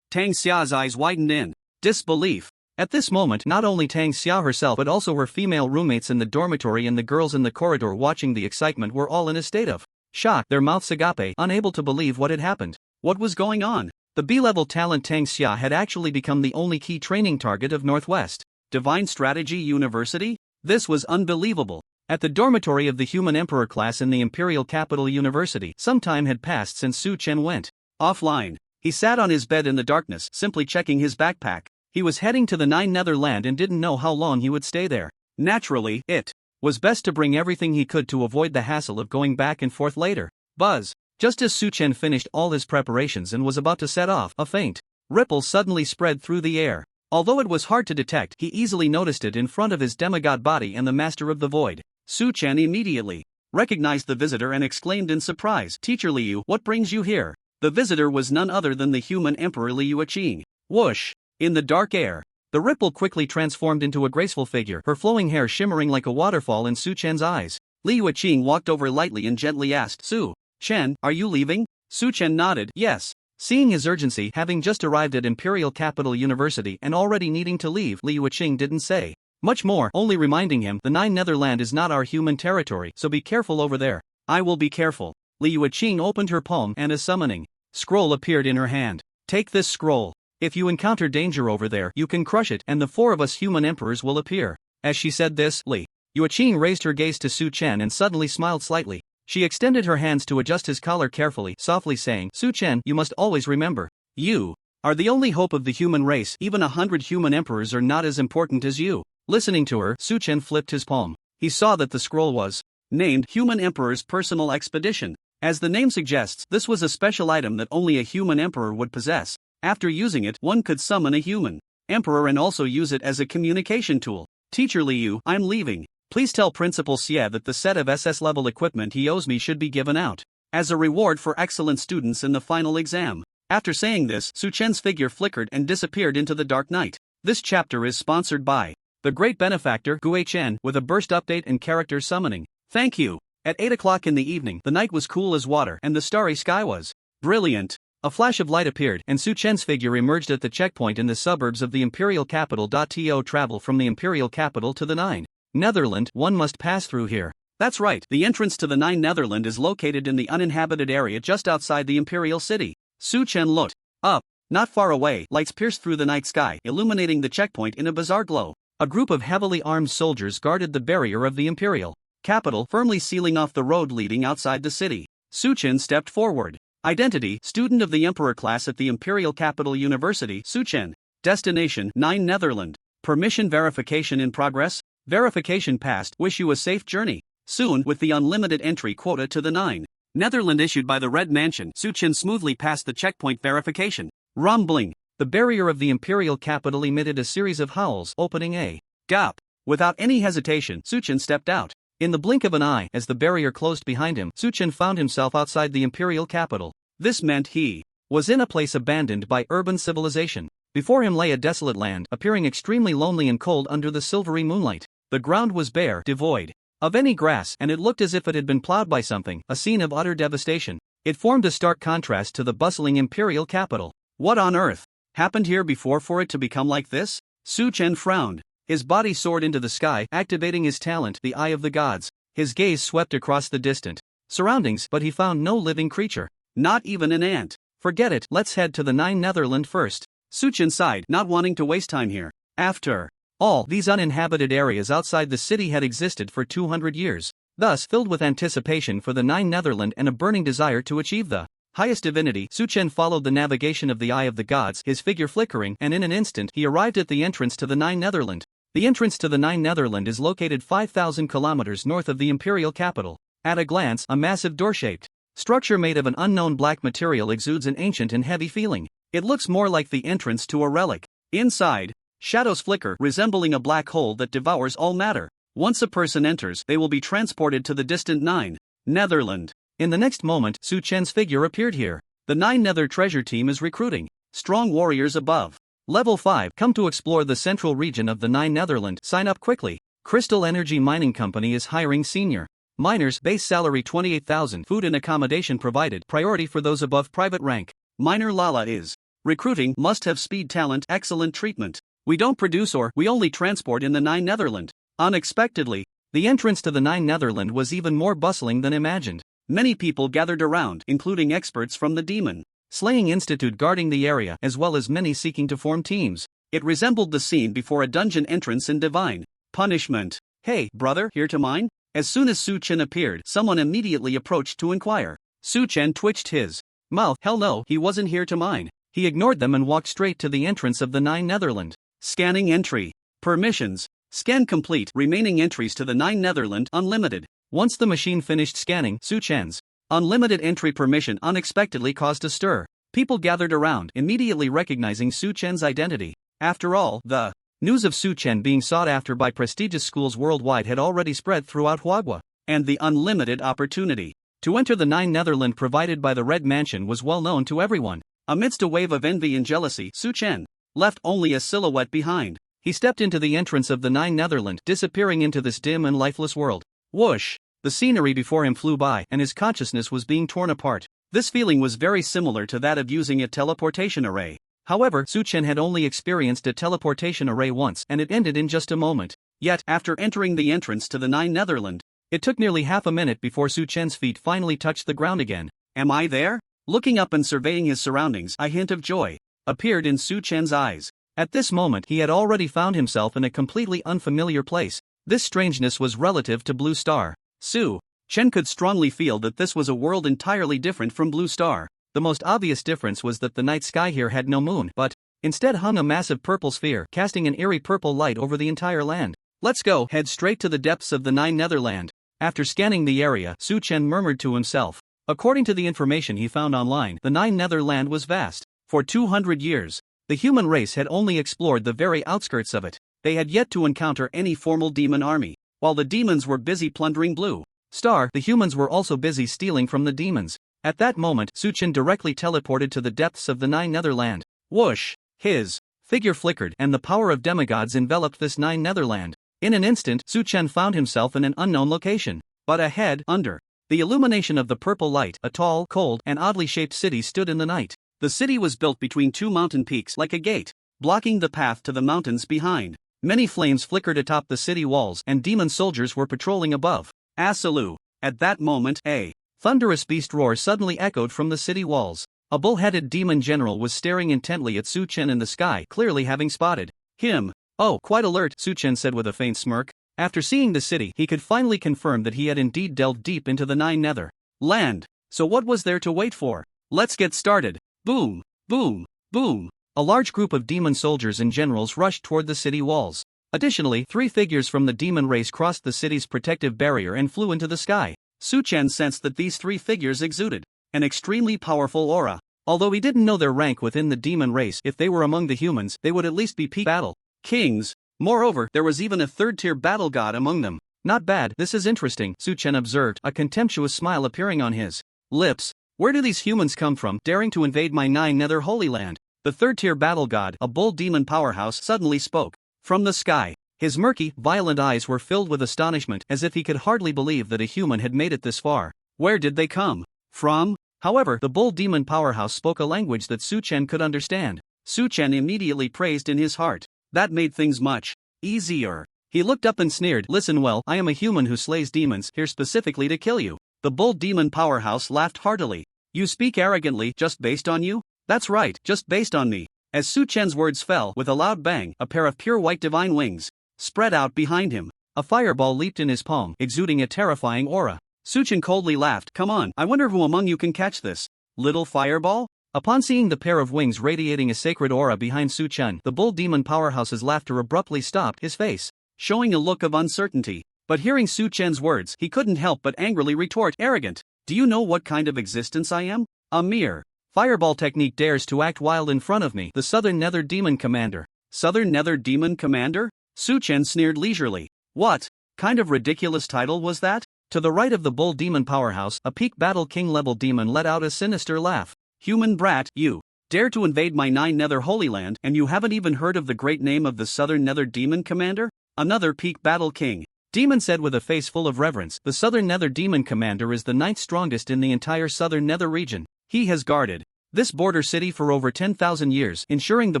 Tang Xia's eyes widened in disbelief. At this moment, not only Tang Xia herself but also her female roommates in the dormitory and the girls in the corridor watching the excitement were all in a state of shock, their mouths agape, unable to believe what had happened. What was going on? The B-level talent Tang Xia had actually become the only key training target of Northwest Divine Strategy University? This was unbelievable. At the dormitory of the Human Emperor class in the Imperial Capital University, some time had passed since Su Chen went offline. He sat on his bed in the darkness, simply checking his backpack. He was heading to the Nine Netherland and didn't know how long he would stay there. Naturally, it was best to bring everything he could to avoid the hassle of going back and forth later. Buzz. Just as Su Chen finished all his preparations and was about to set off, a faint ripple suddenly spread through the air. Although it was hard to detect, he easily noticed it in front of his demigod body and the Master of the Void. Su Chen immediately recognized the visitor and exclaimed in surprise, Teacher Liu, what brings you here? The visitor was none other than the human emperor Liu Qing. Whoosh! In the dark air, the ripple quickly transformed into a graceful figure, her flowing hair shimmering like a waterfall in Su Chen's eyes. Liu Qing walked over lightly and gently asked, Su Chen, are you leaving? Su Chen nodded, yes. Seeing his urgency, having just arrived at Imperial Capital University and already needing to leave, Liu Qing didn't say much more, only reminding him, the Nine Netherland is not our human territory, so be careful over there. I will be careful. Liu Qing opened her palm and a summoning scroll appeared in her hand. Take this scroll. If you encounter danger over there, you can crush it and the four of us human emperors will appear. As she said this, Liu Qing raised her gaze to Su Chen and suddenly smiled slightly. She extended her hands to adjust his collar carefully, softly saying, Su Chen, you must always remember, you are the only hope of the human race, even 100 human emperors are not as important as you. Listening to her, Su Chen flipped his palm. He saw that the scroll was named Human Emperor's Personal Expedition. As the name suggests, this was a special item that only a human emperor would possess. After using it, one could summon a human emperor and also use it as a communication tool. Teacher Liu, I'm leaving. Please tell Principal Xie that the set of SS level equipment he owes me should be given out as a reward for excellent students in the final exam. After saying this, Su Chen's figure flickered and disappeared into the dark night. This chapter is sponsored by the Great Benefactor Gu Chen with a burst update and character summoning. Thank you. At 8 o'clock in the evening, the night was cool as water and the starry sky was brilliant. A flash of light appeared and Su Chen's figure emerged at the checkpoint in the suburbs of the Imperial Capital. To travel from the Imperial Capital to the Nine Netherland, one must pass through here. That's right, the entrance to the Nine Netherland is located in the uninhabited area just outside the Imperial City. Su Chen looked up. Not far away, lights pierced through the night sky, illuminating the checkpoint in a bizarre glow. A group of heavily armed soldiers guarded the barrier of the Imperial Capital, firmly sealing off the road leading outside the city. Su Chen stepped forward. Identity, student of the Emperor class at the Imperial Capital University, Su Chen. Destination, Nine Netherland. Permission verification in progress. Verification passed, wish you a safe journey. Soon, with the unlimited entry quota to the Nine Netherland issued by the Red Mansion, Su Chen smoothly passed the checkpoint verification. Rumbling. The barrier of the Imperial Capital emitted a series of howls, opening a gap. Without any hesitation, Su Chen stepped out. In the blink of an eye, as the barrier closed behind him, Su Chen found himself outside the Imperial Capital. This meant he was in a place abandoned by urban civilization. Before him lay a desolate land, appearing extremely lonely and cold under the silvery moonlight. The ground was bare, devoid of any grass, and it looked as if it had been plowed by something, a scene of utter devastation. It formed a stark contrast to the bustling Imperial Capital. What on earth happened here before for it to become like this? Su Chen frowned. His body soared into the sky, activating his talent, the Eye of the Gods. His gaze swept across the distant surroundings, but he found no living creature. Not even an ant. Forget it, let's head to the Nine Netherland first. Su Chen sighed, not wanting to waste time here. After all, these uninhabited areas outside the city had existed for 200 years. Thus, filled with anticipation for the Nine Netherland and a burning desire to achieve the highest divinity, Su Chen followed the navigation of the Eye of the Gods, his figure flickering, and in an instant he arrived at the entrance to the Nine Netherland. The entrance to the Nine Netherland is located 5,000 kilometers north of the Imperial Capital. At a glance, a massive door-shaped structure made of an unknown black material exudes an ancient and heavy feeling. It looks more like the entrance to a relic. Inside, shadows flicker, resembling a black hole that devours all matter. Once a person enters, they will be transported to the distant Nine Netherland. In the next moment, Su Chen's figure appeared here. The Nine Nether treasure team is recruiting strong warriors above Level 5. Come to explore the central region of the Nine Netherland. Sign up quickly. Crystal Energy Mining Company is hiring senior miners. Base salary 28,000. Food and accommodation provided. Priority for those above private rank. Miner Lala is recruiting. Must have speed talent. Excellent treatment. We don't produce or we only transport in the Nine Netherland. Unexpectedly, the entrance to the Nine Netherland was even more bustling than imagined. Many people gathered around, including experts from the Demon Slaying Institute guarding the area, as well as many seeking to form teams. It resembled the scene before a dungeon entrance in Divine Punishment. Hey, brother, here to mine? As soon as Su Chen appeared, someone immediately approached to inquire. Su Chen twitched his mouth. Hell no, he wasn't here to mine. He ignored them and walked straight to the entrance of the Nine Netherland. Scanning entry. Permissions. Scan complete. Remaining entries to the Nine Netherland unlimited. Once the machine finished scanning, Su Chen's unlimited entry permission unexpectedly caused a stir. People gathered around, immediately recognizing Su Chen's identity. After all, the news of Su Chen being sought after by prestigious schools worldwide had already spread throughout Huagua, and the unlimited opportunity to enter the Nine Netherland provided by the Red Mansion was well known to everyone. Amidst a wave of envy and jealousy, Su Chen left only a silhouette behind. He stepped into the entrance of the Nine Netherland, disappearing into this dim and lifeless world. Whoosh! The scenery before him flew by, and his consciousness was being torn apart. This feeling was very similar to that of using a teleportation array. However, Su Chen had only experienced a teleportation array once, and it ended in just a moment. Yet, after entering the entrance to the Nine Netherland, it took nearly half a minute before Su Chen's feet finally touched the ground again. Am I there? Looking up and surveying his surroundings, a hint of joy appeared in Su Chen's eyes. At this moment, he had already found himself in a completely unfamiliar place. This strangeness was relative to Blue Star. Su Chen could strongly feel that this was a world entirely different from Blue Star. The most obvious difference was that the night sky here had no moon, but instead hung a massive purple sphere, casting an eerie purple light over the entire land. Let's go, head straight to the depths of the Nine Netherland. After scanning the area, Su Chen murmured to himself. According to the information he found online, the Nine Netherland was vast. For 200 years, the human race had only explored the very outskirts of it. They had yet to encounter any formal demon army. While the demons were busy plundering Blue Star, the humans were also busy stealing from the demons. At that moment, Su Chen directly teleported to the depths of the Nine Netherland. Whoosh! His figure flickered, and the power of demigods enveloped this Nine Netherland. In an instant, Su Chen found himself in an unknown location. But ahead, under the illumination of the purple light, a tall, cold, and oddly shaped city stood in the night. The city was built between two mountain peaks like a gate, blocking the path to the mountains behind. Many flames flickered atop the city walls, and demon soldiers were patrolling above. Asalu! At that moment, a thunderous beast roar suddenly echoed from the city walls. A bull-headed demon general was staring intently at Su Chen in the sky, clearly having spotted him. Oh, quite alert, Su Chen said with a faint smirk. After seeing the city, he could finally confirm that he had indeed delved deep into the Nine Nether land. So what was there to wait for? Let's get started. Boom! Boom! Boom! A large group of demon soldiers and generals rushed toward the city walls. Additionally, 3 figures from the demon race crossed the city's protective barrier and flew into the sky. Su Chen sensed that these 3 figures exuded an extremely powerful aura. Although he didn't know their rank within the demon race, if they were among the humans, they would at least be peak battle kings. Moreover, there was even a 3rd-tier battle god among them. Not bad, this is interesting, Su Chen observed, a contemptuous smile appearing on his lips. Where do these humans come from, daring to invade my Nine Nether Holy Land? The 3rd-tier battle god, a bull demon powerhouse, suddenly spoke. From the sky, his murky, violent eyes were filled with astonishment, as if he could hardly believe that a human had made it this far. Where did they come from? However, the bull demon powerhouse spoke a language that Su Chen could understand. Su Chen immediately praised in his heart. That made things much easier. He looked up and sneered. Listen well, I am a human who slays demons, here specifically to kill you. The bull demon powerhouse laughed heartily. You speak arrogantly, just based on you? That's right, just based on me. As Su Chen's words fell, with a loud bang, a pair of pure white divine wings spread out behind him. A fireball leaped in his palm, exuding a terrifying aura. Su Chen coldly laughed. Come on, I wonder who among you can catch this little fireball? Upon seeing the pair of wings radiating a sacred aura behind Su Chen, the bull demon powerhouse's laughter abruptly stopped, his face showing a look of uncertainty. But hearing Su Chen's words, he couldn't help but angrily retort, arrogant. Do you know what kind of existence I am? A mere fireball technique dares to act wild in front of me, the Southern Nether Demon Commander. Southern Nether Demon Commander? Su Chen sneered leisurely. What? kind of ridiculous title was that? To the right of the bull demon powerhouse, a peak battle king level demon let out a sinister laugh. Human brat, you dare to invade my 9 Nether Holy Land, and you haven't even heard of the great name of the Southern Nether Demon Commander? Another peak battle king demon said with a face full of reverence. The Southern Nether Demon Commander is the 9th strongest in the entire Southern Nether region. He has guarded this border city for over 10,000 years, ensuring the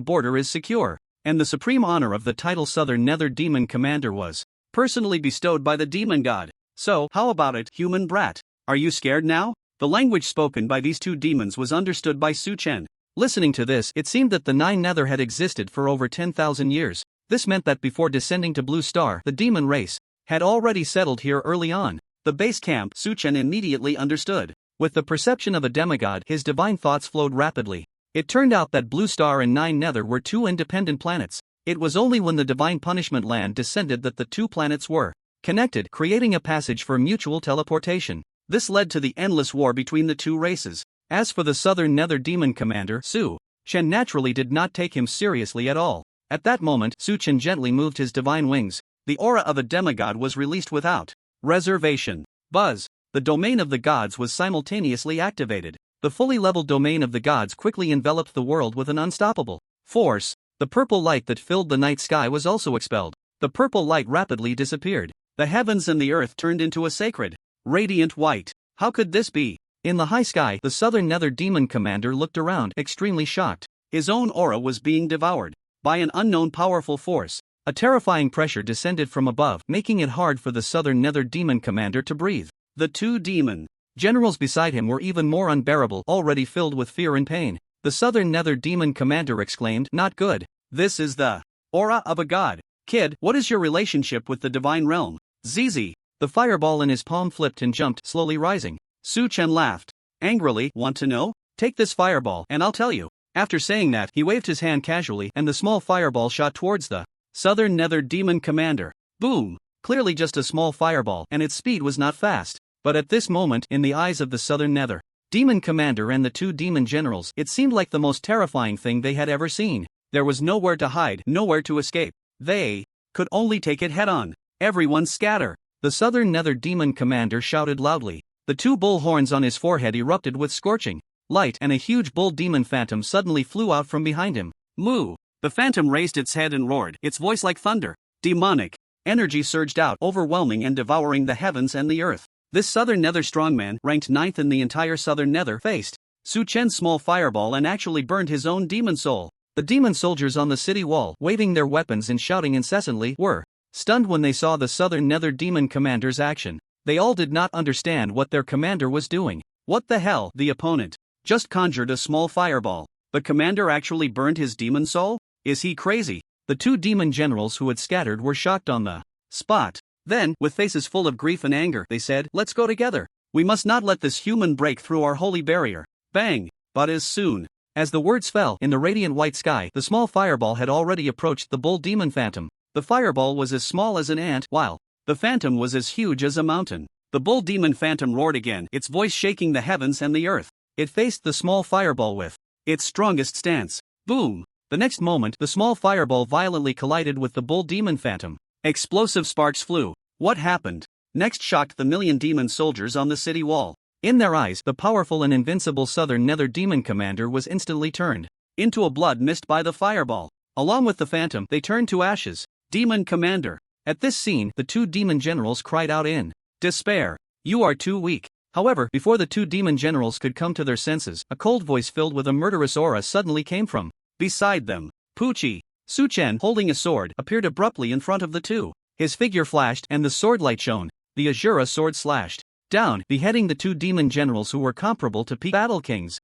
border is secure, and the supreme honor of the title Southern Nether Demon Commander was personally bestowed by the demon god. So, how about it, human brat? Are you scared now? The language spoken by these two demons was understood by Su Chen. Listening to this, it seemed that the 9 Nether had existed for over 10,000 years. This meant that before descending to Blue Star, the demon race had already settled here early on. The base camp, Su Chen immediately understood. With the perception of a demigod, his divine thoughts flowed rapidly. It turned out that Blue Star and 9 Nether were two independent planets. It was only when the divine punishment land descended that the two planets were connected, creating a passage for mutual teleportation. This led to the endless war between the two races. As for the Southern Nether Demon Commander, Su Chen naturally did not take him seriously at all. At that moment, Su Chen gently moved his divine wings. The aura of a demigod was released without reservation. Buzz! The domain of the gods was simultaneously activated. The fully leveled domain of the gods quickly enveloped the world with an unstoppable force. The purple light that filled the night sky was also expelled. The purple light rapidly disappeared. The heavens and the earth turned into a sacred, radiant white. How could this be? In the high sky, the Southern Nether Demon Commander looked around, extremely shocked. His own aura was being devoured by an unknown powerful force. A terrifying pressure descended from above, making it hard for the Southern Nether Demon Commander to breathe. The two demon generals beside him were even more unbearable, already filled with fear and pain. The Southern Nether Demon Commander exclaimed, "Not good. This is the aura of a god. Kid, what is your relationship with the divine realm?" ZZ. The fireball in his palm flipped and jumped, slowly rising. Su Chen laughed angrily. "Want to know? Take this fireball, and I'll tell you." After saying that, he waved his hand casually, and the small fireball shot towards the Southern Nether Demon Commander. Boom! Clearly just a small fireball, and its speed was not fast. But at this moment, in the eyes of the Southern Nether Demon Commander and the two demon generals, it seemed like the most terrifying thing they had ever seen. There was nowhere to hide, nowhere to escape. They could only take it head-on. Everyone scatter! The Southern Nether Demon Commander shouted loudly. The two bull horns on his forehead erupted with scorching light, and a huge bull demon phantom suddenly flew out from behind him. Moo! The phantom raised its head and roared, its voice like thunder. Demonic energy surged out, overwhelming and devouring the heavens and the earth. This Southern Nether strongman, ranked 9th in the entire Southern Nether, faced Su Chen's small fireball and actually burned his own demon soul. The demon soldiers on the city wall, waving their weapons and shouting incessantly, were stunned when they saw the Southern Nether Demon Commander's action. They all did not understand what their commander was doing. What the hell? The opponent just conjured a small fireball. The commander actually burned his demon soul? Is he crazy? The two demon generals who had scattered were shocked on the spot. Then, with faces full of grief and anger, they said, "Let's go together. We must not let this human break through our holy barrier." Bang! But as soon as the words fell, in the radiant white sky, the small fireball had already approached the bull demon phantom. The fireball was as small as an ant, while the phantom was as huge as a mountain. The bull demon phantom roared again, its voice shaking the heavens and the earth. It faced the small fireball with its strongest stance. Boom! The next moment, the small fireball violently collided with the bull demon phantom. Explosive sparks flew. What happened next shocked the million demon soldiers on the city wall. In their eyes, the powerful and invincible Southern Nether Demon Commander was instantly turned into a blood mist by the fireball. Along with the phantom, they turned to ashes. Demon Commander. At this scene, the two demon generals cried out in despair. "You are too weak." However, before the two demon generals could come to their senses, a cold voice filled with a murderous aura suddenly came from beside them. Pucci. Su Chen, holding a sword, appeared abruptly in front of the two. His figure flashed, and the sword light shone. The Azura sword slashed down, beheading the two demon generals who were comparable to peak battle kings.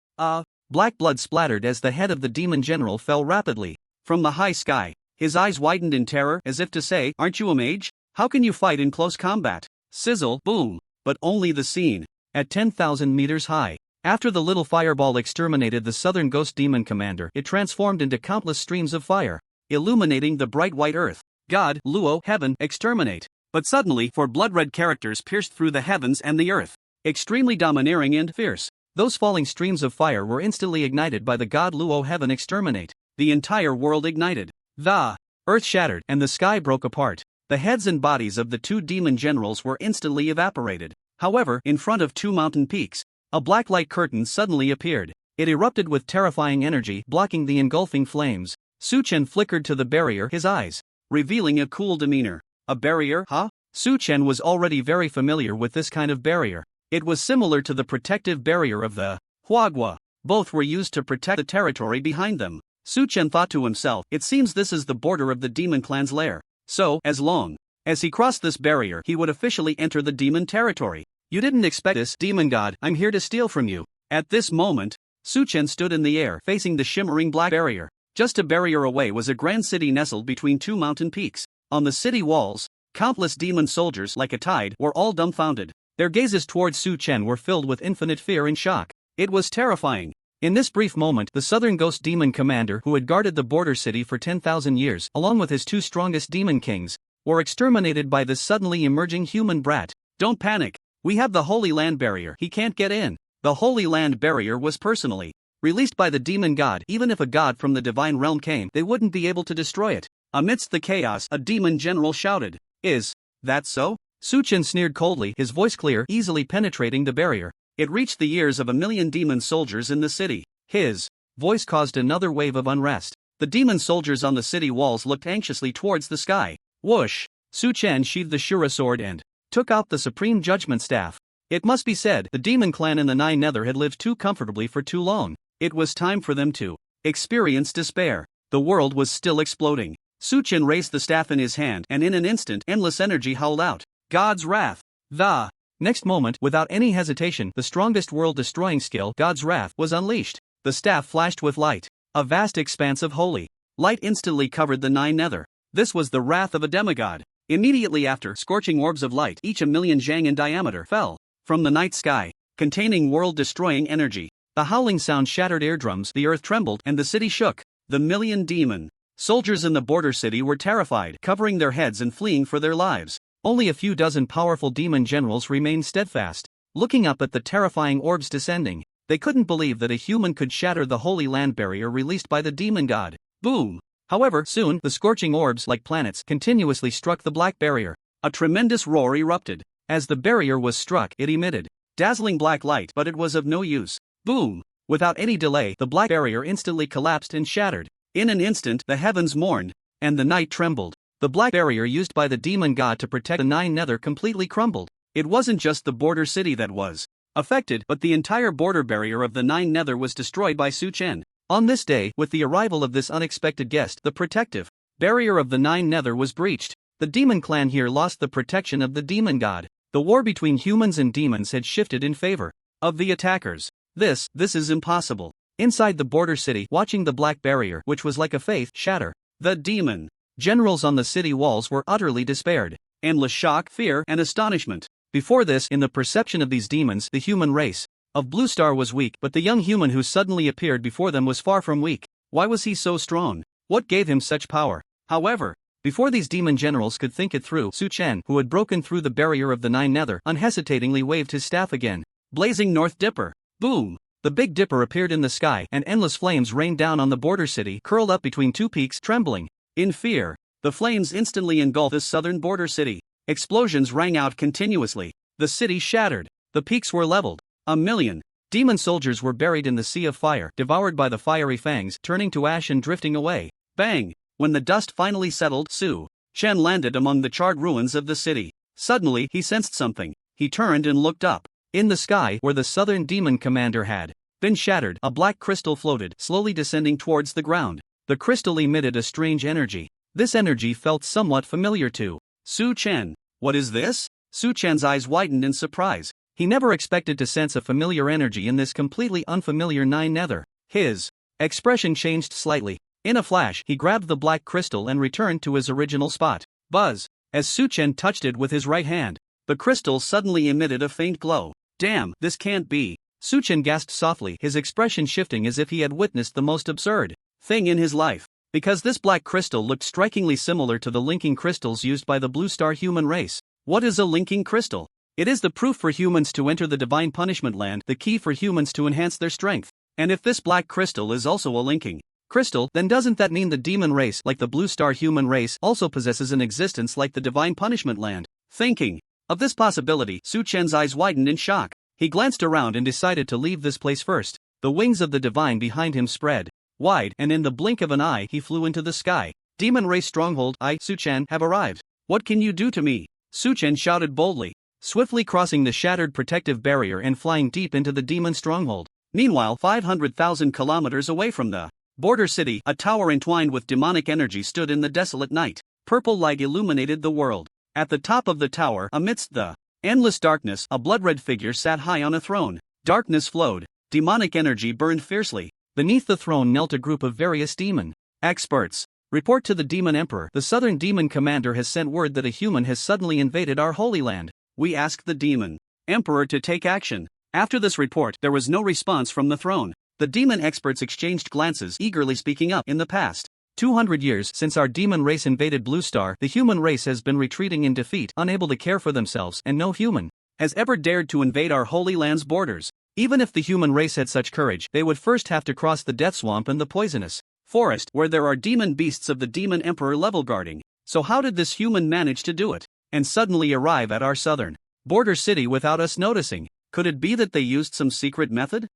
Black blood splattered as the head of the demon general fell rapidly from the high sky. His eyes widened in terror, as if to say, "Aren't you a mage? How can you fight in close combat?" Sizzle, boom! But only the scene. At 10,000 meters high. After the little fireball exterminated the Southern Ghost Demon Commander, it transformed into countless streams of fire, illuminating the bright white earth. God, Luo, heaven, exterminate. But suddenly, four blood-red characters pierced through the heavens and the earth. Extremely domineering and fierce. Those falling streams of fire were instantly ignited by the god Luo, heaven, exterminate. The entire world ignited. The earth shattered, and the sky broke apart. The heads and bodies of the two demon generals were instantly evaporated. However, in front of two mountain peaks, a black light curtain suddenly appeared. It erupted with terrifying energy, blocking the engulfing flames. Su Chen flickered to the barrier, his eyes revealing a cool demeanor. A barrier, huh? Su Chen was already very familiar with this kind of barrier. It was similar to the protective barrier of the Huagua. Both were used to protect the territory behind them. Su Chen thought to himself, it seems this is the border of the demon clan's lair. So, as long as he crossed this barrier, he would officially enter the demon territory. You didn't expect this, demon god, I'm here to steal from you. At this moment, Su Chen stood in the air, facing the shimmering black barrier. Just a barrier away was a grand city nestled between two mountain peaks. On the city walls, countless demon soldiers, like a tide, were all dumbfounded. Their gazes towards Su Chen were filled with infinite fear and shock. It was terrifying. In this brief moment, the Southern Ghost Demon Commander, who had guarded the border city for 10,000 years, along with his two strongest demon kings, were exterminated by this suddenly emerging human brat. Don't panic. We have the Holy Land Barrier. He can't get in. The Holy Land Barrier was personally released by the demon god. Even if a god from the divine realm came, they wouldn't be able to destroy it. Amidst the chaos, a demon general shouted, Is that so? Su Chen sneered coldly, his voice clear, easily penetrating the barrier. It reached the ears of 1,000,000 demon soldiers in the city. His voice caused another wave of unrest. The demon soldiers on the city walls looked anxiously towards the sky. Whoosh! Su Chen sheathed the Shura sword and took out the Supreme Judgment Staff. It must be said, the demon clan in the Nine Nether had lived too comfortably for too long. It was time for them to experience despair. The world was still exploding. Su Chen raised the staff in his hand, and in an instant, endless energy howled out. God's Wrath. The next moment, without any hesitation, the strongest world-destroying skill, God's Wrath, was unleashed. The staff flashed with light. A vast expanse of holy light instantly covered the Nine Nether. This was the wrath of a demigod. Immediately after, scorching orbs of light, each 1,000,000 zhang in diameter, fell from the night sky, containing world-destroying energy. The howling sound shattered eardrums, the earth trembled, and the city shook. The 1,000,000 demon soldiers in the border city were terrified, covering their heads and fleeing for their lives. Only a few dozen powerful demon generals remained steadfast, looking up at the terrifying orbs descending. They couldn't believe that a human could shatter the Holy Land Barrier released by the demon god. Boom! However, soon, the scorching orbs, like planets, continuously struck the black barrier. A tremendous roar erupted. As the barrier was struck, it emitted dazzling black light, but it was of no use. Boom! Without any delay, the black barrier instantly collapsed and shattered. In an instant, the heavens mourned, and the night trembled. The black barrier used by the demon god to protect the Nine Nether completely crumbled. It wasn't just the border city that was affected, but the entire border barrier of the Nine Nether was destroyed by Su Chen. On this day, with the arrival of this unexpected guest, the protective barrier of the Nine Nether was breached. The demon clan here lost the protection of the demon god. The war between humans and demons had shifted in favor of the attackers. This is impossible. Inside the border city, watching the black barrier, which was like a faith, shatter, the demon generals on the city walls were utterly despaired. Endless shock, fear, and astonishment. Before this, in the perception of these demons, the human race of Blue Star was weak, but the young human who suddenly appeared before them was far from weak. Why was he so strong? What gave him such power? However, before these demon generals could think it through, Su Chen, who had broken through the barrier of the Nine Nether, unhesitatingly waved his staff again. Blazing North Dipper. Boom! The Big Dipper appeared in the sky, and endless flames rained down on the border city, curled up between two peaks, trembling in fear. The flames instantly engulfed the southern border city. Explosions rang out continuously. The city shattered. The peaks were leveled. 1,000,000 demon soldiers were buried in the sea of fire, devoured by the fiery fangs, turning to ash and drifting away. Bang! When the dust finally settled, Su Chen landed among the charred ruins of the city. Suddenly, he sensed something. He turned and looked up. In the sky, where the southern demon commander had been shattered, a black crystal floated, slowly descending towards the ground. The crystal emitted a strange energy. This energy felt somewhat familiar to Su Chen. What is this? Su Chen's eyes widened in surprise. He never expected to sense a familiar energy in this completely unfamiliar Nine Nether. His expression changed slightly. In a flash, he grabbed the black crystal and returned to his original spot. Buzz! As Su Chen touched it with his right hand, the crystal suddenly emitted a faint glow. Damn, this can't be. Su Chen gasped softly, his expression shifting as if he had witnessed the most absurd thing in his life. Because this black crystal looked strikingly similar to the linking crystals used by the Blue Star human race. What is a linking crystal? It is the proof for humans to enter the divine punishment land, the key for humans to enhance their strength. And if this black crystal is also a linking crystal, then doesn't that mean the demon race, like the blue star human race, also possesses an existence like the divine punishment land? Thinking of this possibility, Su Chen's eyes widened in shock. He glanced around and decided to leave this place first. The wings of the divine behind him spread wide, and in the blink of an eye he flew into the sky. Demon race stronghold, I, Su Chen, have arrived. What can you do to me? Su Chen shouted boldly, swiftly crossing the shattered protective barrier and flying deep into the demon stronghold. Meanwhile, 500,000 kilometers away from the border city, a tower entwined with demonic energy stood in the desolate night. Purple light illuminated the world. At the top of the tower, amidst the endless darkness, a blood-red figure sat high on a throne. Darkness flowed. Demonic energy burned fiercely. Beneath the throne knelt a group of various demon experts. Report to the Demon Emperor. The Southern Demon Commander has sent word that a human has suddenly invaded our Holy Land. We ask the Demon Emperor to take action. After this report, there was no response from the throne. The demon experts exchanged glances, eagerly speaking up. In the past 200 years since our demon race invaded Blue Star, the human race has been retreating in defeat, unable to care for themselves, and no human has ever dared to invade our Holy Land's borders. Even if the human race had such courage, they would first have to cross the Death Swamp and the poisonous forest, where there are demon beasts of the Demon Emperor level guarding. So how did this human manage to do it, and suddenly arrive at our southern border city without us noticing? Could it be that they used some secret method?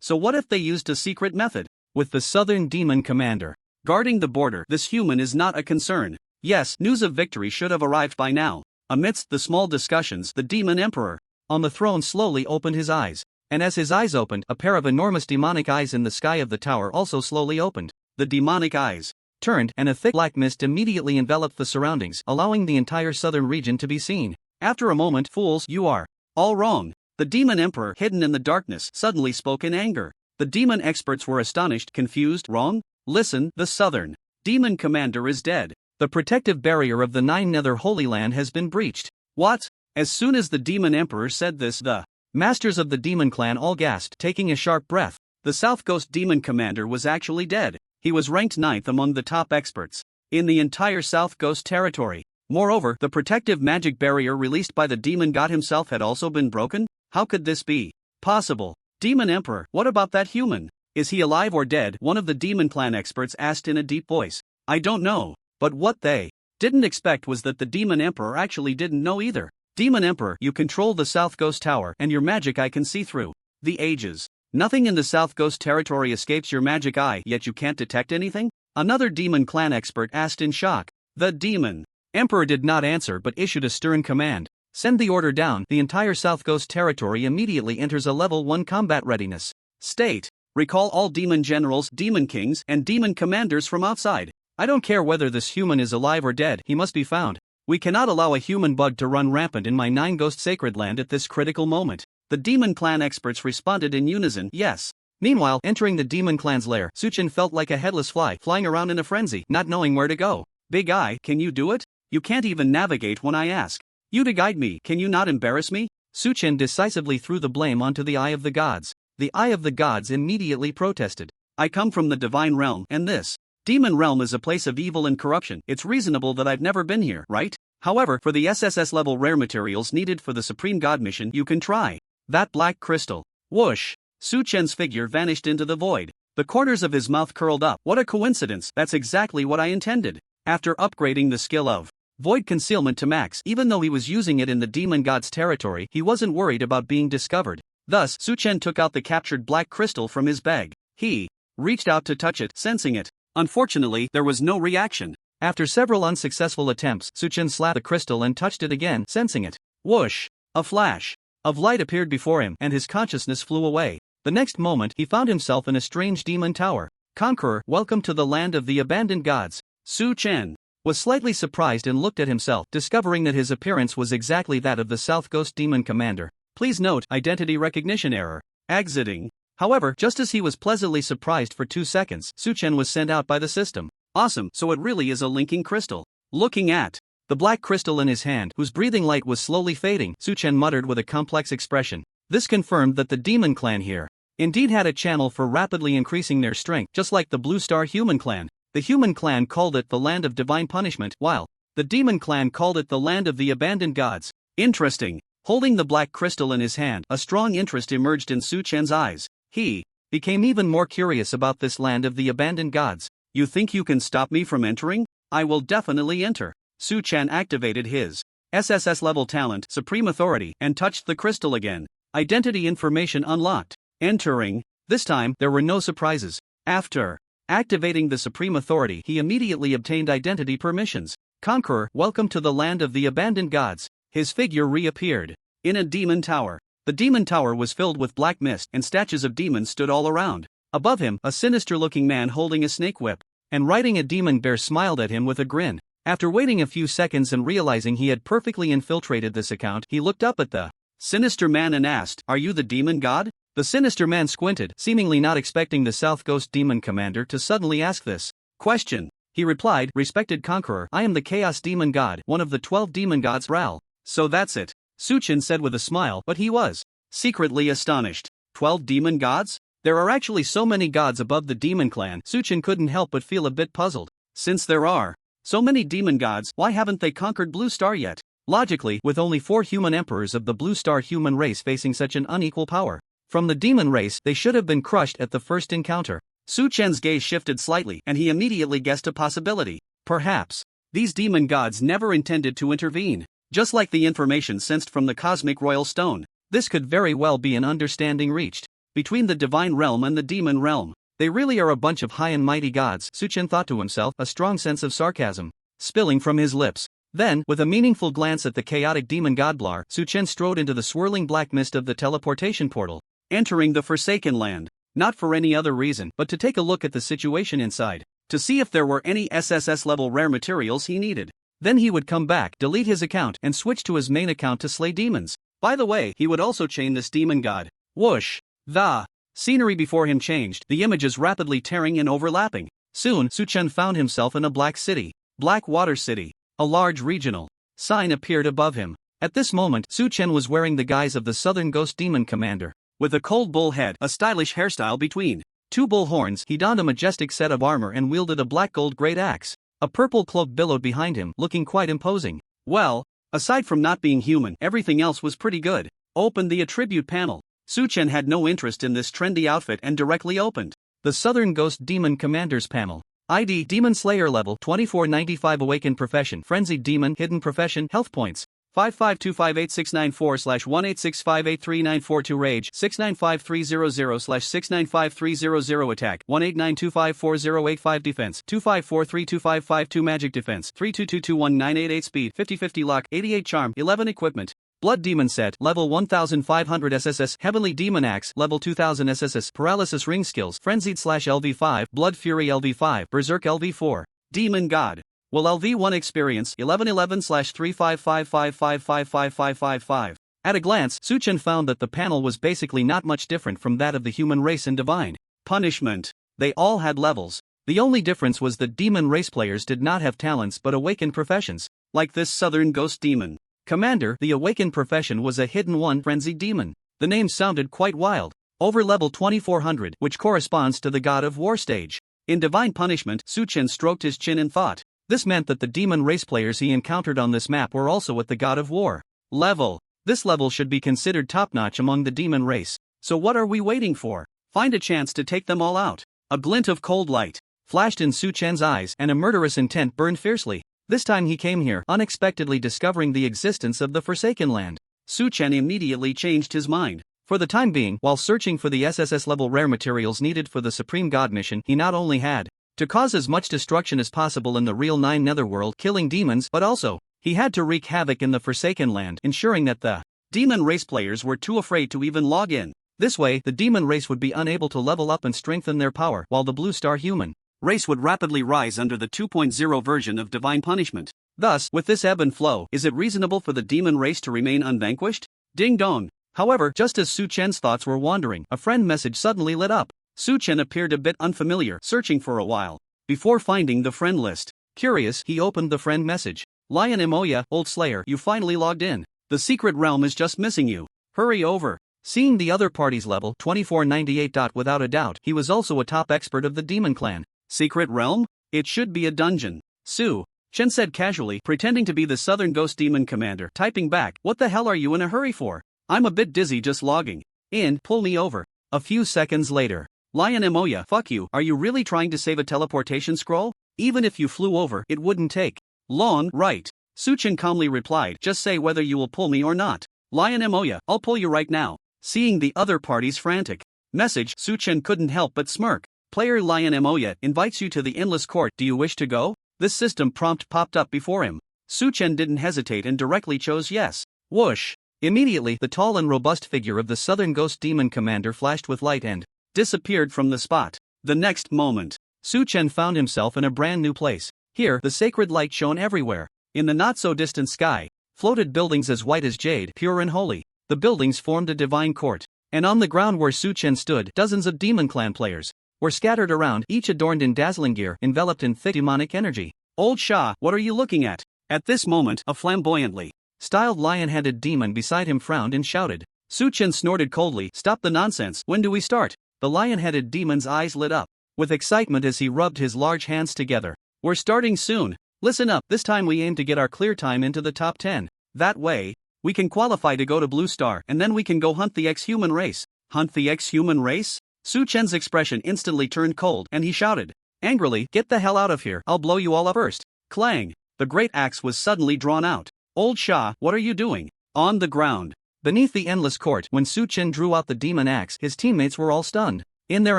So what if they used a secret method? With the Southern Demon Commander guarding the border, this human is not a concern. Yes, news of victory should have arrived by now. Amidst the small discussions, the Demon Emperor on the throne slowly opened his eyes. And as his eyes opened, a pair of enormous demonic eyes in the sky of the tower also slowly opened. The demonic eyes turned, and a thick black mist immediately enveloped the surroundings, allowing the entire southern region to be seen. After a moment, fools, you are all wrong. The Demon Emperor, hidden in the darkness, suddenly spoke in anger. The demon experts were astonished, confused. Wrong? Listen, the Southern Demon Commander is dead. The protective barrier of the Nine Nether Holy Land has been breached. What? As soon as the Demon Emperor said this, the Masters of the Demon Clan all gasped, taking a sharp breath. The South Coast Demon Commander was actually dead. He was ranked 9th among the top experts in the entire South Coast territory. Moreover, the protective magic barrier released by the demon god himself had also been broken. How could this be possible? Demon Emperor, what about that human? Is he alive or dead? One of the Demon Clan experts asked in a deep voice. I don't know. But what they didn't expect was that the Demon Emperor actually didn't know either. Demon Emperor, you control the South Ghost Tower, and your magic I can see through the ages. Nothing in the South Ghost territory escapes your magic eye, yet you can't detect anything? Another Demon Clan expert asked in shock. The Demon Emperor did not answer but issued a stern command. Send the order down. The entire South Ghost territory immediately enters a level 1 combat readiness state. Recall all demon generals, demon kings, and demon commanders from outside. I don't care whether this human is alive or dead, he must be found. We cannot allow a human bug to run rampant in my Nine Ghost Sacred Land at this critical moment. The Demon Clan experts responded in unison, yes. Meanwhile, entering the Demon Clan's lair, Su Chen felt like a headless fly, flying around in a frenzy, not knowing where to go. Big Eye, can you do it? You can't even navigate when I ask you to guide me, can you not embarrass me? Su Chen decisively threw the blame onto the Eye of the Gods. The Eye of the Gods immediately protested. I come from the Divine Realm, and this Demon Realm is a place of evil and corruption. It's reasonable that I've never been here, right? However, for the SSS level rare materials needed for the Supreme God mission, you can try that black crystal. Whoosh! Su Chen's figure vanished into the void. The corners of his mouth curled up. What a coincidence, that's exactly what I intended. After upgrading the skill of Void Concealment to max, even though he was using it in the Demon God's territory, he wasn't worried about being discovered. Thus, Su Chen took out the captured black crystal from his bag. He reached out to touch it, sensing it. Unfortunately, there was no reaction. After several unsuccessful attempts, Su Chen slapped the crystal and touched it again, sensing it. Whoosh! A flash of light appeared before him, and his consciousness flew away. The next moment, he found himself in a strange demon tower. Conqueror, welcome to the land of the abandoned gods. Su Chen was slightly surprised and looked at himself, discovering that his appearance was exactly that of the South Ghost Demon Commander. Please note, identity recognition error. Exiting. However, just as he was pleasantly surprised for 2 seconds, Su Chen was sent out by the system. Awesome, so it really is a linking crystal. Looking at the black crystal in his hand, whose breathing light was slowly fading, Su Chen muttered with a complex expression. This confirmed that the Demon Clan here indeed had a channel for rapidly increasing their strength, just like the Blue Star Human Clan. The Human Clan called it the Land of Divine Punishment, while the Demon Clan called it the Land of the Abandoned Gods. Interesting. Holding the black crystal in his hand, a strong interest emerged in Su Chen's eyes. He became even more curious about this land of the abandoned gods. You think you can stop me from entering? I will definitely enter. Su-chan activated his SSS level talent, Supreme Authority, and touched the crystal again. Identity information unlocked. Entering. This time, there were no surprises. After activating the Supreme Authority, he immediately obtained identity permissions. Conqueror, welcome to the land of the abandoned gods. His figure reappeared in a demon tower. The demon tower was filled with black mist, and statues of demons stood all around. Above him, a sinister-looking man holding a snake whip and riding a demon bear smiled at him with a grin. After waiting a few seconds and realizing he had perfectly infiltrated this account, he looked up at the sinister man and asked, "Are you the demon god?" The sinister man squinted, seemingly not expecting the South Ghost Demon Commander to suddenly ask this question. He replied, "Respected Conqueror, I am the Chaos Demon God, one of the 12 demon gods Ral." "So that's it," Su-chan said with a smile, but he was secretly astonished. 12 demon gods? There are actually so many gods above the demon clan. Su-chan couldn't help but feel a bit puzzled. Since there are so many demon gods, why haven't they conquered Blue Star yet? Logically, with only 4 human emperors of the Blue Star human race facing such an unequal power from the demon race, they should have been crushed at the first encounter. Su-chan's gaze shifted slightly, and he immediately guessed a possibility. Perhaps these demon gods never intended to intervene. Just like the information sensed from the Cosmic Royal Stone, this could very well be an understanding reached between the divine realm and the demon realm. They really are a bunch of high and mighty gods, Su-chan thought to himself, a strong sense of sarcasm spilling from his lips. Then, with a meaningful glance at the chaotic demon god Blar, Su-chan strode into the swirling black mist of the teleportation portal, entering the Forsaken Land. Not for any other reason, but to take a look at the situation inside, to see if there were any SSS level rare materials he needed. Then he would come back, delete his account, and switch to his main account to slay demons. By the way, he would also chain this demon god. Whoosh! The scenery before him changed, the images rapidly tearing and overlapping. Soon, Su-chan found himself in a black city. Black Water City. A large regional sign appeared above him. At this moment, Su-chan was wearing the guise of the Southern Ghost Demon Commander. With a cold bull head, a stylish hairstyle between 2 bull horns, he donned a majestic set of armor and wielded a black gold great axe. A purple cloak billowed behind him, looking quite imposing. Well, aside from not being human, everything else was pretty good. Opened the attribute panel. Su-chan had no interest in this trendy outfit and directly opened the Southern Ghost Demon Commander's panel. ID Demon Slayer level 2495 Awakened Profession Frenzied Demon Hidden Profession Health Points 552586994/186583942 Rage 695300/695300 Attack 189254085 Defense 25432552 Magic Defense 32221988 Speed 5050 Luck 88 Charm 11 Equipment Blood Demon Set Level 1500 SSS Heavenly Demon Axe Level 2000 SSS Paralysis Ring Skills Frenzied /LV5 Blood Fury LV5 Berserk LV4 Demon God Will LV1 Experience 1111/355555555. At a glance, Su-chan found that the panel was basically not much different from that of the human race and divine punishment. They all had levels. The only difference was that demon race players did not have talents but awakened professions. Like this Southern Ghost Demon Commander, the awakened profession was a hidden one, Frenzied Demon. The name sounded quite wild. Over level 2400, which corresponds to the God of War stage. In divine punishment, Su-chan stroked his chin and thought. This meant that the demon race players he encountered on this map were also at the God of War level. This level should be considered top-notch among the demon race. So what are we waiting for? Find a chance to take them all out. A glint of cold light flashed in Su-chan's eyes and a murderous intent burned fiercely. This time he came here, unexpectedly discovering the existence of the Forsaken Land. Su-chan immediately changed his mind. For the time being, while searching for the SSS level rare materials needed for the Supreme God mission, he not only had to cause as much destruction as possible in the real 9 Netherworld, killing demons, but also, he had to wreak havoc in the Forsaken Land, ensuring that the demon race players were too afraid to even log in. This way, the demon race would be unable to level up and strengthen their power, while the Blue Star human race would rapidly rise under the 2.0 version of divine punishment. Thus, with this ebb and flow, is it reasonable for the demon race to remain unvanquished? Ding dong. However, just as Su-chan's thoughts were wandering, a friend message suddenly lit up. Su-chan appeared a bit unfamiliar, searching for a while before finding the friend list. Curious, he opened the friend message. Lion Imoya, Old Slayer, you finally logged in. The secret realm is just missing you. Hurry over. Seeing the other party's level 2498. Without a doubt, he was also a top expert of the demon clan. Secret realm? It should be a dungeon. Su-chan said casually, pretending to be the Southern Ghost Demon Commander, typing back, what the hell are you in a hurry for? I'm a bit dizzy just logging in, pull me over. A few seconds later, Lion Moya, fuck you, are you really trying to save a teleportation scroll? Even if you flew over, it wouldn't take long, right? Suchin calmly replied, just say whether you will pull me or not. Lion Moya, I'll pull you right now. Seeing the other party's frantic message, Suchin couldn't help but smirk. Player Lion Moya invites you to the endless court, do you wish to go? This system prompt popped up before him. Suchin didn't hesitate and directly chose yes. Whoosh! Immediately, the tall and robust figure of the Southern Ghost Demon Commander flashed with light and disappeared from the spot. The next moment, Suchin found himself in a brand new place. Here, the sacred light shone everywhere. In the not-so-distant sky, floated buildings as white as jade, pure and holy. The buildings formed a divine court. And on the ground where Suchin stood, dozens of Demon Clan players were scattered around, each adorned in dazzling gear, enveloped in thick demonic energy. Old Shah, what are you looking at? At this moment, a flamboyantly styled lion-headed demon beside him frowned and shouted. Suchin snorted coldly, stop the nonsense, when do we start? The lion-headed demon's eyes lit up with excitement as he rubbed his large hands together. We're starting soon. Listen up, this time we aim to get our clear time into the top 10. That way, we can qualify to go to Blue Star and then we can go hunt the ex-human race. Hunt the ex-human race? Suchin's expression instantly turned cold and he shouted angrily, get the hell out of here, I'll blow you all up first. Clang! The great axe was suddenly drawn out. Old Shah, what are you doing? On the ground. Beneath the endless court, when Suchin drew out the demon axe, his teammates were all stunned. In their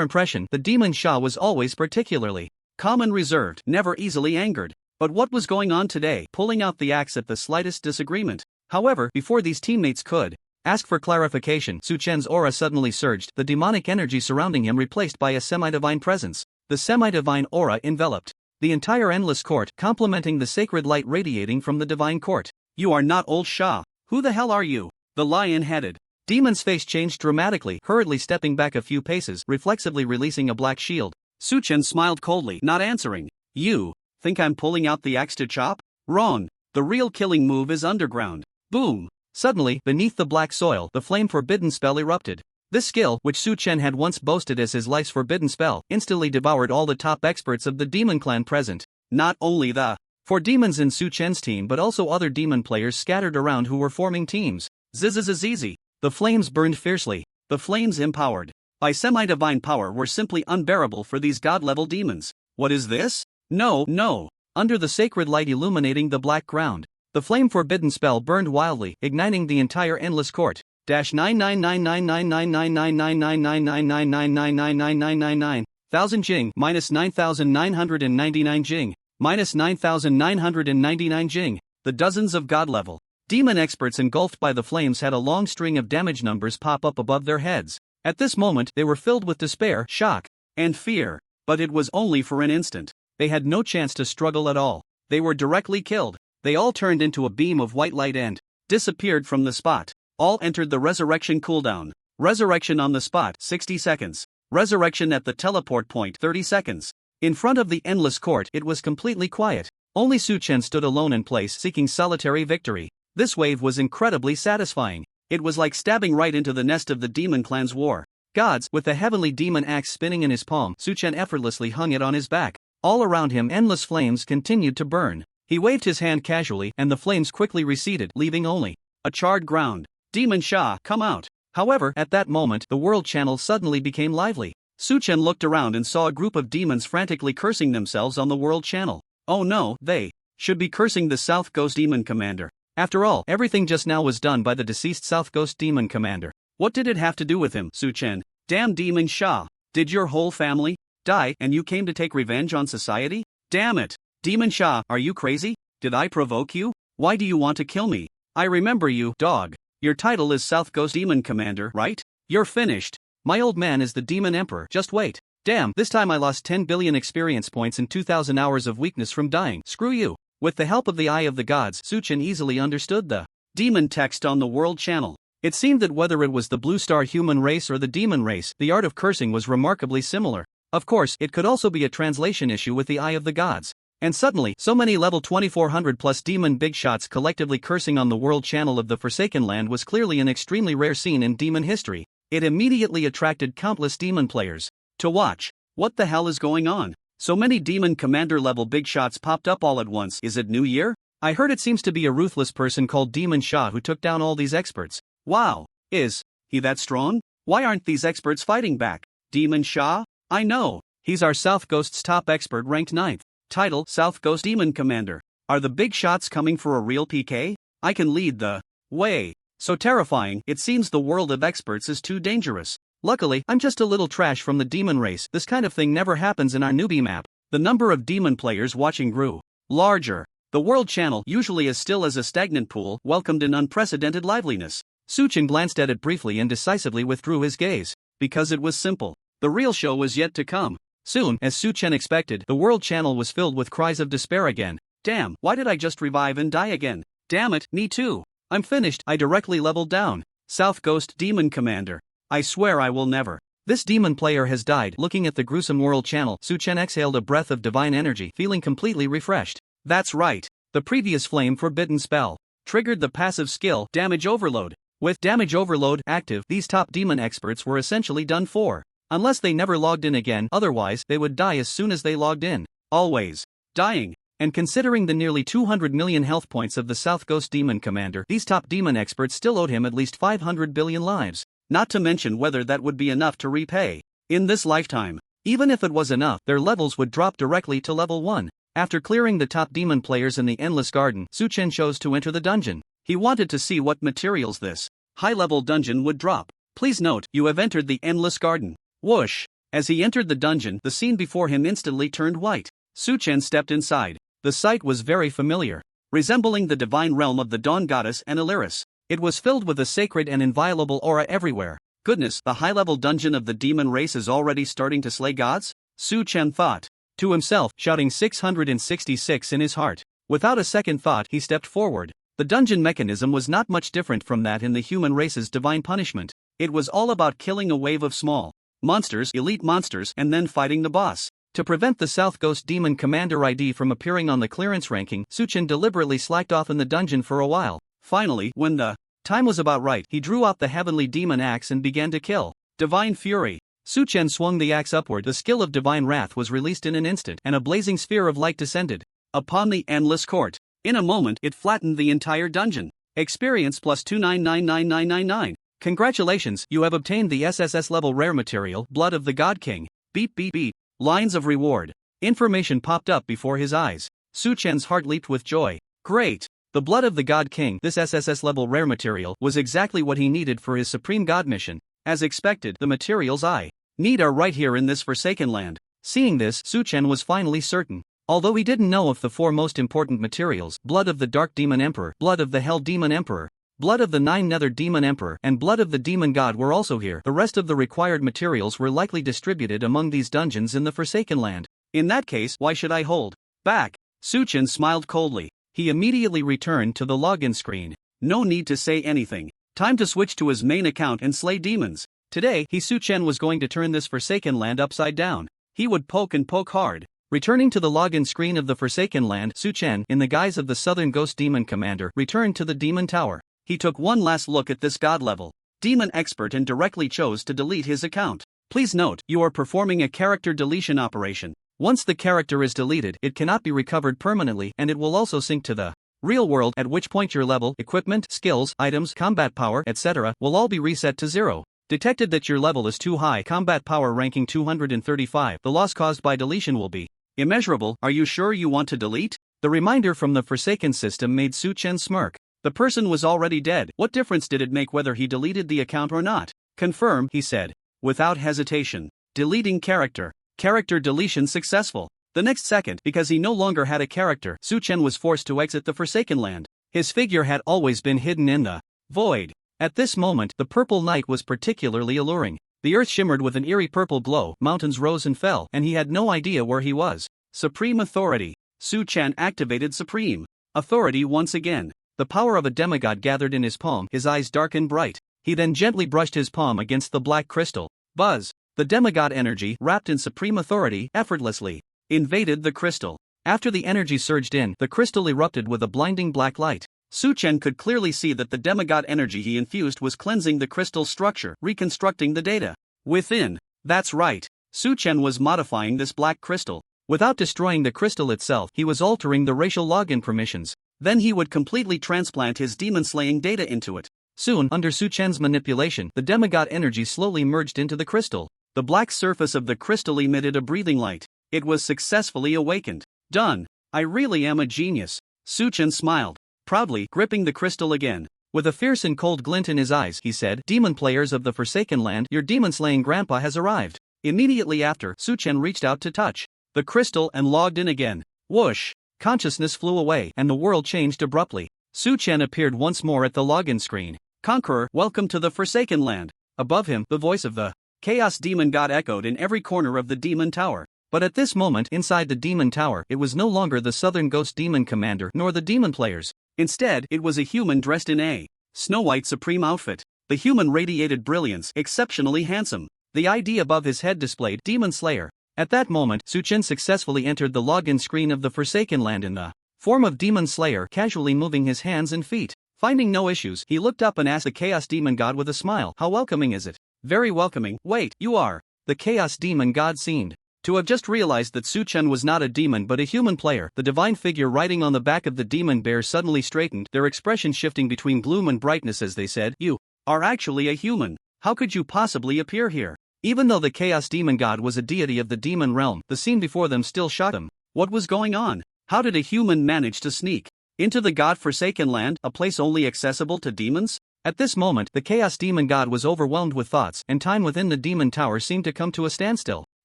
impression, the demon Shah was always particularly calm and reserved, never easily angered. But what was going on today, pulling out the axe at the slightest disagreement? However, before these teammates could ask for clarification, Suchin's aura suddenly surged, the demonic energy surrounding him replaced by a semi-divine presence. The semi-divine aura enveloped the entire endless court, complementing the sacred light radiating from the divine court. You are not Old Shah. Who the hell are you? The lion-headed demon's face changed dramatically, hurriedly stepping back a few paces, reflexively releasing a black shield. Suchin smiled coldly, not answering. You think I'm pulling out the axe to chop? Wrong. The real killing move is underground. Boom! Suddenly, beneath the black soil, the flame-forbidden spell erupted. This skill, which Suchin had once boasted as his life's forbidden spell, instantly devoured all the top experts of the Demon Clan present. Not only the four demons in Suchin's team but also other demon players scattered around who were forming teams. Zzzz. The flames burned fiercely. The flames empowered by semi-divine power were simply unbearable for these god-level demons. What is this? No. Under the sacred light illuminating the black ground, the flame-forbidden spell burned wildly, igniting the entire endless court. -99999999999999999 thousand jing minus 9,999 jing minus 9,999 jing. The dozens of god-level demon experts engulfed by the flames had a long string of damage numbers pop up above their heads. At this moment, they were filled with despair, shock, and fear. But it was only for an instant. They had no chance to struggle at all. They were directly killed. They all turned into a beam of white light and disappeared from the spot. All entered the resurrection cooldown. Resurrection on the spot, 60 seconds. Resurrection at the teleport point, 30 seconds. In front of the endless court, it was completely quiet. Only Suchin stood alone in place, seeking solitary victory. This wave was incredibly satisfying. It was like stabbing right into the nest of the Demon Clan's war gods. With the heavenly demon axe spinning in his palm, Suchin effortlessly hung it on his back. All around him, endless flames continued to burn. He waved his hand casually, and the flames quickly receded, leaving only a charred ground. Demon Shah, come out. However, at that moment, the world channel suddenly became lively. Suchin looked around and saw a group of demons frantically cursing themselves on the world channel. Oh no, they should be cursing the South Ghost Demon Commander. After all, everything just now was done by the deceased South Ghost Demon Commander. What did it have to do with him, Suchin? Damn Demon Shah. Did your whole family die and you came to take revenge on society? Damn it. Demon Shah, are you crazy? Did I provoke you? Why do you want to kill me? I remember you, dog. Your title is South Ghost Demon Commander, right? You're finished. My old man is the Demon Emperor, just wait. Damn, this time I lost 10 billion experience points and 2,000 hours of weakness from dying. Screw you. With the help of the Eye of the Gods, Suchin easily understood the demon text on the world channel. It seemed that whether it was the Blue Star human race or the demon race, the art of cursing was remarkably similar. Of course, it could also be a translation issue with the Eye of the Gods. And suddenly, so many level 2400 plus demon big shots collectively cursing on the world channel of the Forsaken Land was clearly an extremely rare scene in demon history. It immediately attracted countless demon players to watch. What the hell is going on? So many demon commander level big shots popped up all at once. Is it New Year? I heard it seems to be a ruthless person called Demon Shah who took down all these experts. Wow. Is he that strong? Why aren't these experts fighting back? Demon Shah? I know. He's our South Ghost's top expert, ranked 9th. Title: South Ghost Demon Commander. Are the big shots coming for a real PK? I can lead the way. So terrifying, it seems the world of experts is too dangerous. Luckily, I'm just a little trash from the demon race. This kind of thing never happens in our newbie map. The number of demon players watching grew larger. The world channel, usually as still as a stagnant pool, welcomed an unprecedented liveliness. Suchin glanced at it briefly and decisively withdrew his gaze. Because it was simple. The real show was yet to come. Soon, as Suchen expected, the world channel was filled with cries of despair again. Damn, why did I just revive and die again? Damn it, me too. I'm finished. I directly leveled down. South Ghost Demon Commander. I swear I will never. This demon player has died. Looking at the gruesome world channel, Suchen exhaled a breath of divine energy, feeling completely refreshed. That's right. The previous flame forbidden spell triggered the passive skill Damage Overload. With Damage Overload active, these top demon experts were essentially done for. Unless they never logged in again, otherwise they would die as soon as they logged in. Always dying. And considering the nearly 200 million health points of the South Ghost Demon Commander, these top demon experts still owed him at least 500 billion lives. Not to mention whether that would be enough to repay in this lifetime. Even if it was enough, their levels would drop directly to level 1. After clearing the top demon players in the Endless Garden, Suchen chose to enter the dungeon. He wanted to see what materials this high-level dungeon would drop. Please note, you have entered the Endless Garden. Whoosh! As he entered the dungeon, the scene before him instantly turned white. Suchen stepped inside. The sight was very familiar, resembling the divine realm of the Dawn Goddess and Illyris. It was filled with a sacred and inviolable aura everywhere. Goodness, the high-level dungeon of the demon race is already starting to slay gods? Suchen thought to himself, shouting 666 in his heart. Without a second thought, he stepped forward. The dungeon mechanism was not much different from that in the human race's divine punishment. It was all about killing a wave of small monsters, elite monsters, and then fighting the boss. To prevent the South Ghost Demon Commander ID from appearing on the clearance ranking, Suchen deliberately slacked off in the dungeon for a while. Finally, when the time was about right, he drew out the heavenly demon axe and began to kill. Divine Fury. Suchen swung the axe upward. The skill of Divine Wrath was released in an instant, and a blazing sphere of light descended upon the endless court. In a moment, it flattened the entire dungeon. Experience plus 2999999. Congratulations, you have obtained the SSS level rare material, Blood of the God King. Beep beep beep. Lines of reward. Information popped up before his eyes. Suchen's heart leaped with joy. Great! The Blood of the God King, this SSS level rare material, was exactly what he needed for his Supreme God mission. As expected, the materials I need are right here in this Forsaken Land. Seeing this, Suchen was finally certain. Although he didn't know if the 4 most important materials, Blood of the Dark Demon Emperor, Blood of the Hell Demon Emperor, Blood of the 9 Nether Demon Emperor, and Blood of the Demon God were also here, the rest of the required materials were likely distributed among these dungeons in the Forsaken Land. In that case, why should I hold back? Suchen smiled coldly. He immediately returned to the login screen. No need to say anything. Time to switch to his main account and slay demons. Today, Suchen was going to turn this Forsaken Land upside down. He would poke and poke hard. Returning to the login screen of the Forsaken Land, Suchen, in the guise of the Southern Ghost Demon Commander, returned to the Demon Tower. He took one last look at this god-level demon expert and directly chose to delete his account. Please note, you are performing a character deletion operation. Once the character is deleted, it cannot be recovered permanently, and it will also sync to the real world, at which point your level, equipment, skills, items, combat power, etc. will all be reset to 0. Detected that your level is too high, combat power ranking 235, the loss caused by deletion will be immeasurable. Are you sure you want to delete? The reminder from the Forsaken system made Suchen smirk. The person was already dead. What difference did it make whether he deleted the account or not? Confirm, he said, without hesitation. Deleting character. Character deletion successful. The next second, because he no longer had a character, Suchen was forced to exit the Forsaken Land. His figure had always been hidden in the void. At this moment, the purple night was particularly alluring. The earth shimmered with an eerie purple glow, mountains rose and fell, and he had no idea where he was. Supreme Authority. Suchen activated Supreme Authority once again. The power of a demigod gathered in his palm, his eyes dark and bright. He then gently brushed his palm against the black crystal. Buzz! The demigod energy, wrapped in Supreme Authority, effortlessly invaded the crystal. After the energy surged in, the crystal erupted with a blinding black light. Suchen could clearly see that the demigod energy he infused was cleansing the crystal structure, reconstructing the data within. That's right. Suchen was modifying this black crystal. Without destroying the crystal itself, he was altering the racial login permissions. Then he would completely transplant his demon-slaying data into it. Soon, under Suchen's manipulation, the demigod energy slowly merged into the crystal. The black surface of the crystal emitted a breathing light. It was successfully awakened. Done. I really am a genius. Suchen smiled, proudly gripping the crystal again. With a fierce and cold glint in his eyes, he said, "Demon players of the Forsaken Land, your demon-slaying grandpa has arrived." Immediately after, Suchen reached out to touch the crystal and logged in again. Whoosh! Consciousness flew away, and the world changed abruptly. Suchen appeared once more at the login screen. "Conqueror, welcome to the Forsaken Land." Above him, the voice of the Chaos Demon God echoed in every corner of the Demon Tower. But at this moment, inside the Demon Tower, it was no longer the Southern Ghost Demon Commander nor the Demon players. Instead, it was a human dressed in a Snow White supreme outfit. The human radiated brilliance, exceptionally handsome. The ID above his head displayed Demon Slayer. At that moment, Suchen successfully entered the login screen of the Forsaken Land in the form of Demon Slayer, casually moving his hands and feet. Finding no issues, he looked up and asked the Chaos Demon God with a smile, "How welcoming is it?" "Very welcoming." "Wait, you are?" The Chaos Demon God seemed to have just realized that Suchen was not a demon but a human player. The divine figure riding on the back of the demon bear suddenly straightened, their expression shifting between gloom and brightness as they said, "You are actually a human. How could you possibly appear here?" Even though the Chaos Demon God was a deity of the demon realm, the scene before them still shocked them. What was going on? How did a human manage to sneak into the God-forsaken land, a place only accessible to demons? At this moment, the Chaos Demon God was overwhelmed with thoughts, and time within the Demon Tower seemed to come to a standstill.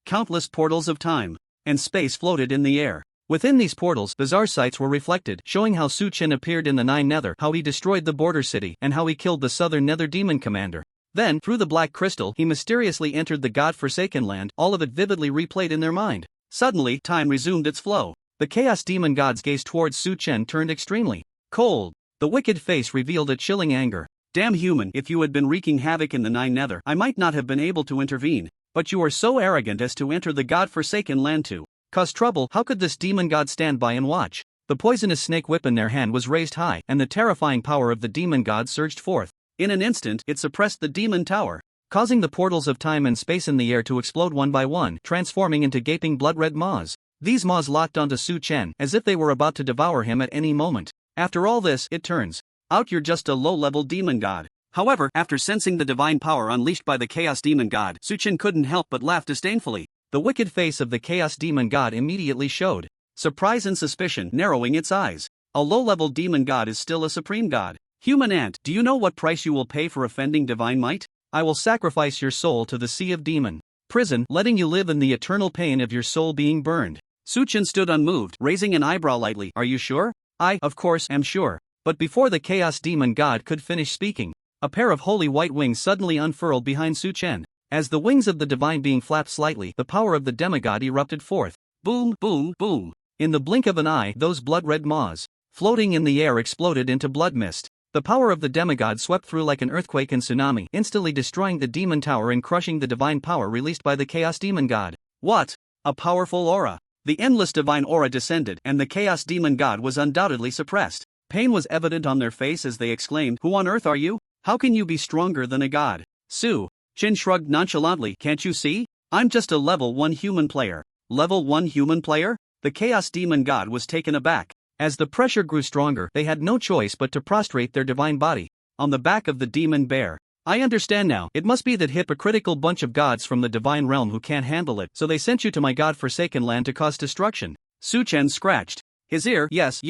Countless portals of time and space floated in the air. Within these portals, bizarre sights were reflected, showing how Suchen appeared in the Nine Nether, how he destroyed the border city, and how he killed the Southern Nether Demon Commander. Then, through the black crystal, he mysteriously entered the God-forsaken land, all of it vividly replayed in their mind. Suddenly, time resumed its flow. The Chaos Demon God's gaze towards Suchen turned extremely cold. The wicked face revealed a chilling anger. "Damn human, if you had been wreaking havoc in the Nine Nether, I might not have been able to intervene. But you are so arrogant as to enter the God-forsaken land to cause trouble. How could this demon god stand by and watch?" The poisonous snake whip in their hand was raised high, and the terrifying power of the demon god surged forth. In an instant, it suppressed the demon tower, causing the portals of time and space in the air to explode one by one, transforming into gaping blood-red maws. These maws locked onto Suchen, as if they were about to devour him at any moment. "After all this, it turns out you're just a low-level demon god." However, after sensing the divine power unleashed by the Chaos Demon God, Suchen couldn't help but laugh disdainfully. The wicked face of the Chaos Demon God immediately showed surprise and suspicion, narrowing its eyes. "A low-level demon god is still a supreme god. Human ant, do you know what price you will pay for offending divine might? I will sacrifice your soul to the sea of demon prison, letting you live in the eternal pain of your soul being burned." Suchen stood unmoved, raising an eyebrow lightly. "Are you sure?" "I, of course, am sure." But before the Chaos Demon God could finish speaking, a pair of holy white wings suddenly unfurled behind Suchen. As the wings of the divine being flapped slightly, the power of the demigod erupted forth. Boom, boom, boom. In the blink of an eye, those blood-red maws, floating in the air, exploded into blood mist. The power of the demigod swept through like an earthquake and tsunami, instantly destroying the demon tower and crushing the divine power released by the Chaos Demon God. What a powerful aura! The endless divine aura descended, and the Chaos Demon God was undoubtedly suppressed. Pain was evident on their face as they exclaimed, "Who on earth are you? How can you be stronger than a god?" Suchen shrugged nonchalantly. "Can't you see? I'm just a level 1 human player." "Level 1 human player?" The Chaos Demon God was taken aback. As the pressure grew stronger, they had no choice but to prostrate their divine body on the back of the demon bear. "I understand now. It must be that hypocritical bunch of gods from the divine realm who can't handle it, so they sent you to my god-forsaken land to cause destruction." Suchen scratched his ear. Yes,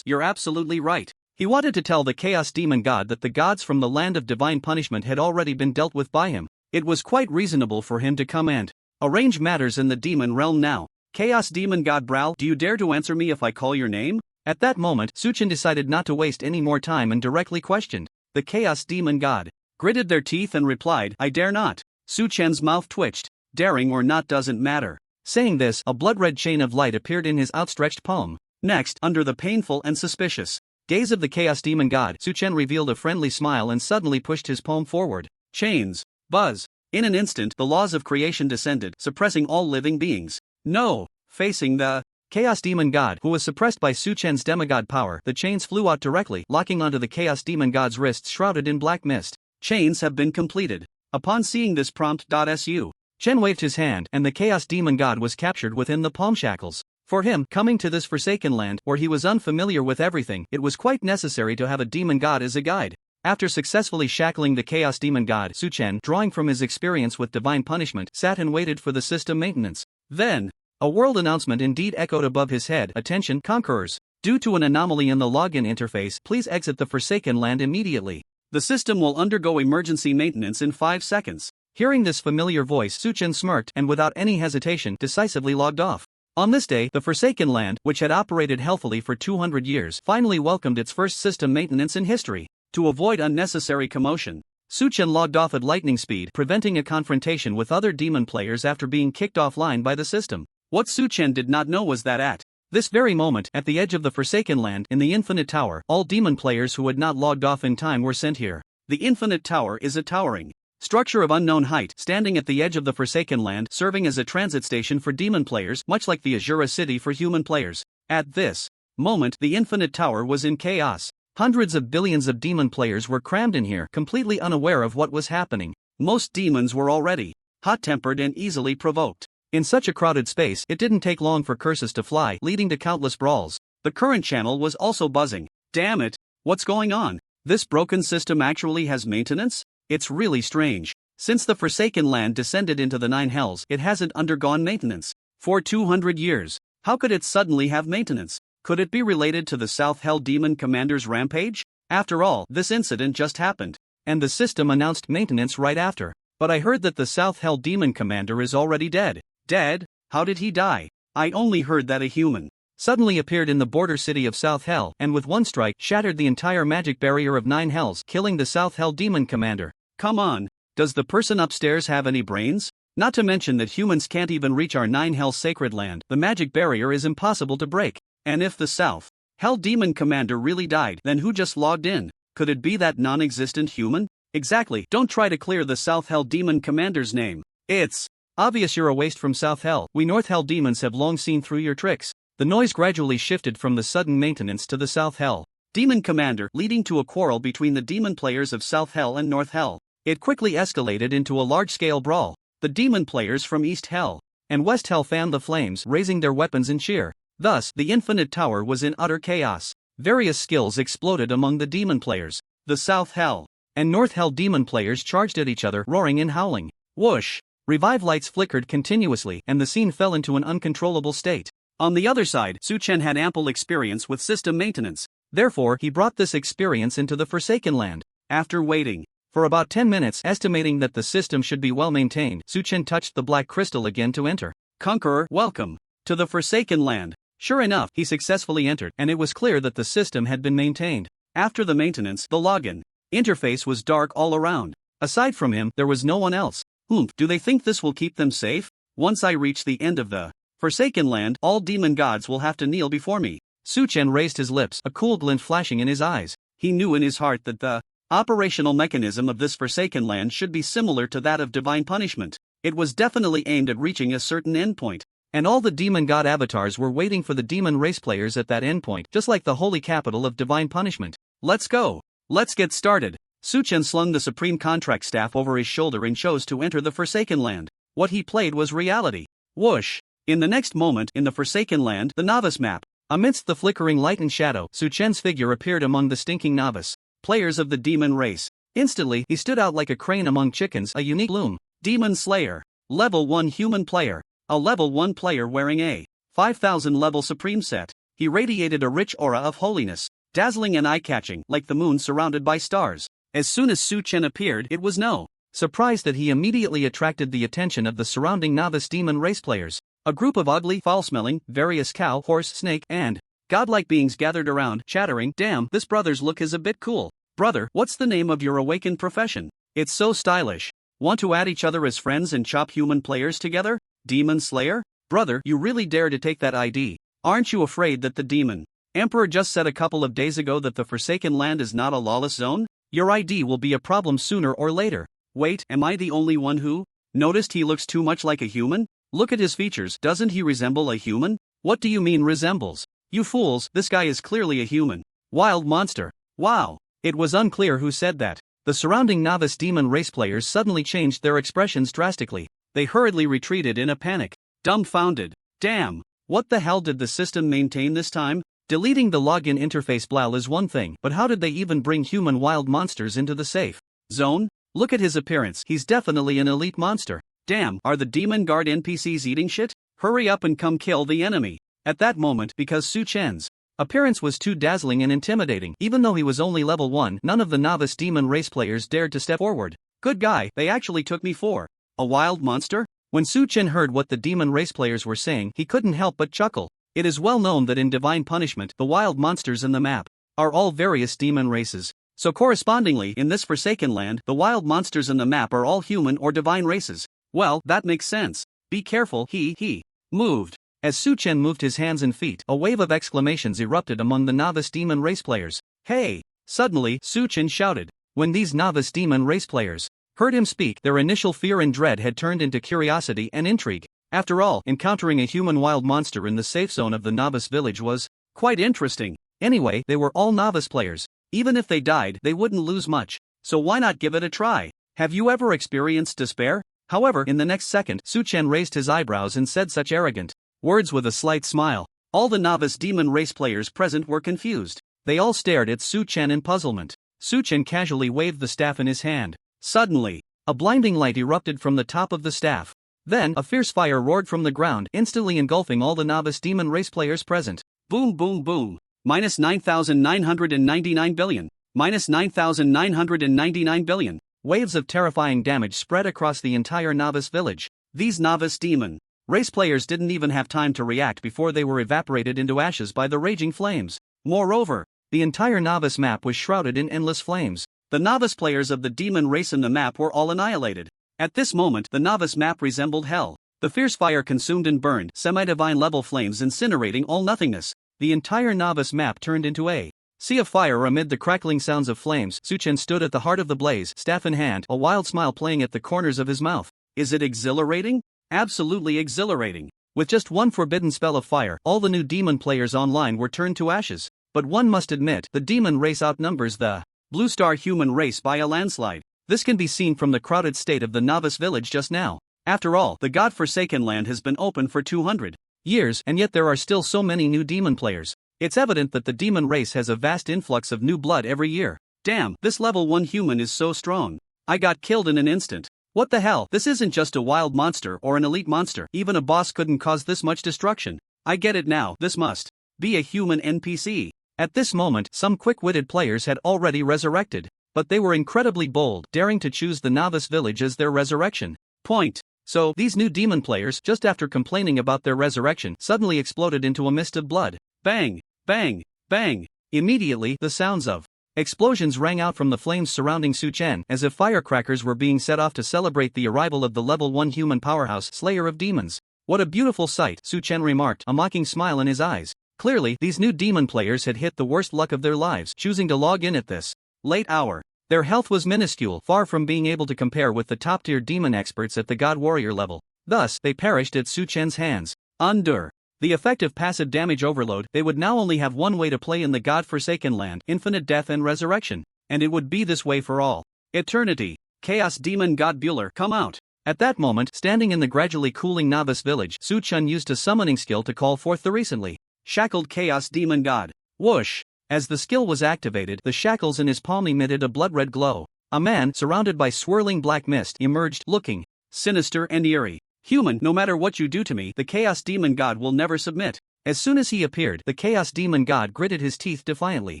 you're absolutely right. He wanted to tell the Chaos Demon God that the gods from the land of divine punishment had already been dealt with by him. It was quite reasonable for him to come and arrange matters in the demon realm now. "Chaos Demon God Brow, do you dare to answer me if I call your name?" At that moment, Suchen decided not to waste any more time and directly questioned. The Chaos Demon God gritted their teeth and replied, "I dare not." Suchen's mouth twitched. "Daring or not doesn't matter." Saying this, a blood-red chain of light appeared in his outstretched palm. Next, under the painful and suspicious gaze of the Chaos Demon God, Suchen revealed a friendly smile and suddenly pushed his palm forward. Chains. Buzz. In an instant, the laws of creation descended, suppressing all living beings. No! Facing the Chaos Demon God, who was suppressed by Suchen's demigod power, the chains flew out directly, locking onto the Chaos Demon God's wrists shrouded in black mist. "Chains have been completed." Upon seeing this prompt, Suchen waved his hand, and the Chaos Demon God was captured within the palm shackles. For him, coming to this forsaken land, where he was unfamiliar with everything, it was quite necessary to have a demon god as a guide. After successfully shackling the Chaos Demon God, Suchen, drawing from his experience with divine punishment, sat and waited for the system maintenance. Then, a world announcement indeed echoed above his head. Attention, conquerors! Due to an anomaly in the login interface, please exit the Forsaken Land immediately. The system will undergo emergency maintenance in 5 seconds. Hearing this familiar voice, Suchen smirked and without any hesitation, decisively logged off. On this day, the Forsaken Land, which had operated healthily for 200 years, finally welcomed its first system maintenance in history. To avoid unnecessary commotion, Suchen logged off at lightning speed, preventing a confrontation with other demon players after being kicked offline by the system. What Suchen did not know was that at this very moment, at the edge of the Forsaken Land, in the Infinite Tower, all demon players who had not logged off in time were sent here. The Infinite Tower is a towering structure of unknown height, standing at the edge of the Forsaken Land, serving as a transit station for demon players, much like the Azura City for human players. At this moment, the Infinite Tower was in chaos. Hundreds of billions of demon players were crammed in here, completely unaware of what was happening. Most demons were already hot-tempered and easily provoked. In such a crowded space, it didn't take long for curses to fly, leading to countless brawls. The current channel was also buzzing. Damn it, what's going on? This broken system actually has maintenance? It's really strange. Since the Forsaken Land descended into the 9 hells, it hasn't undergone maintenance for 200 years. How could it suddenly have maintenance? Could it be related to the South Hell Demon Commander's rampage? After all, this incident just happened, and the system announced maintenance right after. But I heard that the South Hell Demon Commander is already dead. Dead? How did he die? I only heard that a human suddenly appeared in the border city of South Hell, and with one strike, shattered the entire magic barrier of 9 hells, killing the South Hell Demon Commander. Come on, does the person upstairs have any brains? Not to mention that humans can't even reach our 9 hell sacred land. The magic barrier is impossible to break. And if the South Hell Demon Commander really died, then who just logged in? Could it be that non-existent human? Exactly. Don't try to clear the South Hell Demon Commander's name. It's obvious you're a waste from South Hell. We North Hell demons have long seen through your tricks. The noise gradually shifted from the sudden maintenance to the South Hell Demon Commander, leading to a quarrel between the demon players of South Hell and North Hell. It quickly escalated into a large-scale brawl. The demon players from East Hell and West Hell fanned the flames, raising their weapons in cheer. Thus, the Infinite Tower was in utter chaos. Various skills exploded among the demon players. The South Hell and North Hell demon players charged at each other, roaring and howling. Whoosh! Revive lights flickered continuously, and the scene fell into an uncontrollable state. On the other side, Suchen had ample experience with system maintenance. Therefore, he brought this experience into the Forsaken Land. After waiting for about 10 minutes, estimating that the system should be well maintained, Suchen touched the black crystal again to enter. Conqueror, welcome to the Forsaken Land. Sure enough, he successfully entered, and it was clear that the system had been maintained. After the maintenance, the login interface was dark all around. Aside from him, there was no one else. Do they think this will keep them safe? Once I reach the end of the Forsaken Land, all demon gods will have to kneel before me. Suchen raised his lips, a cool glint flashing in his eyes. He knew in his heart that the operational mechanism of this Forsaken Land should be similar to that of divine punishment. It was definitely aimed at reaching a certain endpoint. And all the demon god avatars were waiting for the demon race players at that endpoint, just like the holy capital of divine punishment. Let's go. Let's get started. Suchen slung the supreme contract staff over his shoulder and chose to enter the Forsaken Land. What he played was reality. Whoosh! In the next moment, in the Forsaken Land, the novice map. Amidst the flickering light and shadow, Suchen's figure appeared among the stinking novice players of the demon race. Instantly, he stood out like a crane among chickens, a unique loom. Demon Slayer. Level 1 human player. A level 1 player wearing a 5000 level supreme set. He radiated a rich aura of holiness, dazzling and eye-catching, like the moon surrounded by stars. As soon as Suchen appeared, it was no surprise that he immediately attracted the attention of the surrounding novice demon race players. A group of ugly, foul-smelling, various cow, horse, snake, and godlike beings gathered around, chattering, "Damn, this brother's look is a bit cool. Brother, what's the name of your awakened profession? It's so stylish. Want to add each other as friends and chop human players together? Demon Slayer? Brother, you really dare to take that ID. Aren't you afraid that the demon Emperor just said a couple of days ago that the Forsaken Land is not a lawless zone? Your ID will be a problem sooner or later. Wait, am I the only one who noticed he looks too much like a human? Look at his features, doesn't he resemble a human? What do you mean resembles? You fools, this guy is clearly a human. Wild monster. Wow. It was unclear who said that. The surrounding novice demon race players suddenly changed their expressions drastically. They hurriedly retreated in a panic. Dumbfounded. Damn. What the hell did the system maintain this time? Deleting the login interface blah is one thing, but how did they even bring human wild monsters into the safe zone? Look at his appearance, he's definitely an elite monster. Damn, are the demon guard NPCs eating shit? Hurry up and come kill the enemy. At that moment, because Su Chen's appearance was too dazzling and intimidating, even though he was only level 1, none of the novice demon race players dared to step forward. Good guy, they actually took me for a wild monster? When Su Chen heard what the demon race players were saying, he couldn't help but chuckle. It is well known that in Divine Punishment, the wild monsters in the map are all various demon races. So correspondingly, in this Forsaken Land, the wild monsters in the map are all human or divine races. Well, that makes sense. Be careful, he moved. As Su Chen moved his hands and feet, a wave of exclamations erupted among the novice demon race players. Hey! Suddenly, Su Chen shouted. When these novice demon race players heard him speak, their initial fear and dread had turned into curiosity and intrigue. After all, encountering a human wild monster in the safe zone of the novice village was quite interesting. Anyway, they were all novice players. Even if they died, they wouldn't lose much. So why not give it a try? Have you ever experienced despair? However, in the next second, Su Chen raised his eyebrows and said such arrogant words with a slight smile. All the novice demon race players present were confused. They all stared at Su Chen in puzzlement. Su Chen casually waved the staff in his hand. Suddenly, a blinding light erupted from the top of the staff. Then, a fierce fire roared from the ground, instantly engulfing all the novice demon race players present. Boom boom boom. Minus 9,999 billion. Minus 9,999 billion. Waves of terrifying damage spread across the entire novice village. These novice demon race players didn't even have time to react before they were evaporated into ashes by the raging flames. Moreover, the entire novice map was shrouded in endless flames. The novice players of the demon race in the map were all annihilated. At this moment, the novice map resembled hell. The fierce fire consumed and burned semi-divine level flames, incinerating all nothingness. The entire novice map turned into a sea of fire amid the crackling sounds of flames. Su Chen stood at the heart of the blaze, staff in hand, a wild smile playing at the corners of his mouth. Is it exhilarating? Absolutely exhilarating. With just one forbidden spell of fire, all the new demon players online were turned to ashes. But one must admit, the demon race outnumbers the Blue Star human race by a landslide. This can be seen from the crowded state of the novice village just now. After all, the God-forsaken land has been open for 200 years, and yet there are still so many new demon players. It's evident that the demon race has a vast influx of new blood every year. Damn, this level 1 human is so strong. I got killed in an instant. What the hell? This isn't just a wild monster or an elite monster. Even a boss couldn't cause this much destruction. I get it now, this must be a human NPC. At this moment, some quick-witted players had already resurrected. But they were incredibly bold, daring to choose the novice village as their resurrection point. So, these new demon players, just after complaining about their resurrection, suddenly exploded into a mist of blood. Bang! Bang! Bang! Immediately, the sounds of explosions rang out from the flames surrounding Su Chen, as if firecrackers were being set off to celebrate the arrival of the level 1 human powerhouse, Slayer of Demons. What a beautiful sight, Su Chen remarked, a mocking smile in his eyes. Clearly, these new demon players had hit the worst luck of their lives, choosing to log in at this late hour. Their health was minuscule, far from being able to compare with the top-tier demon experts at the God Warrior level. Thus, they perished at Su Chen's hands. Under the effect of passive damage overload, they would now only have one way to play in the God-forsaken land: infinite death and resurrection. And it would be this way for all eternity. Chaos Demon God Bueller, come out! At that moment, standing in the gradually cooling novice village, Su Chen used a summoning skill to call forth the recently shackled Chaos Demon God. Whoosh! As the skill was activated, the shackles in his palm emitted a blood-red glow. A man, surrounded by swirling black mist, emerged, looking sinister and eerie. Human, no matter what you do to me, the Chaos Demon God will never submit. As soon as he appeared, the Chaos Demon God gritted his teeth defiantly.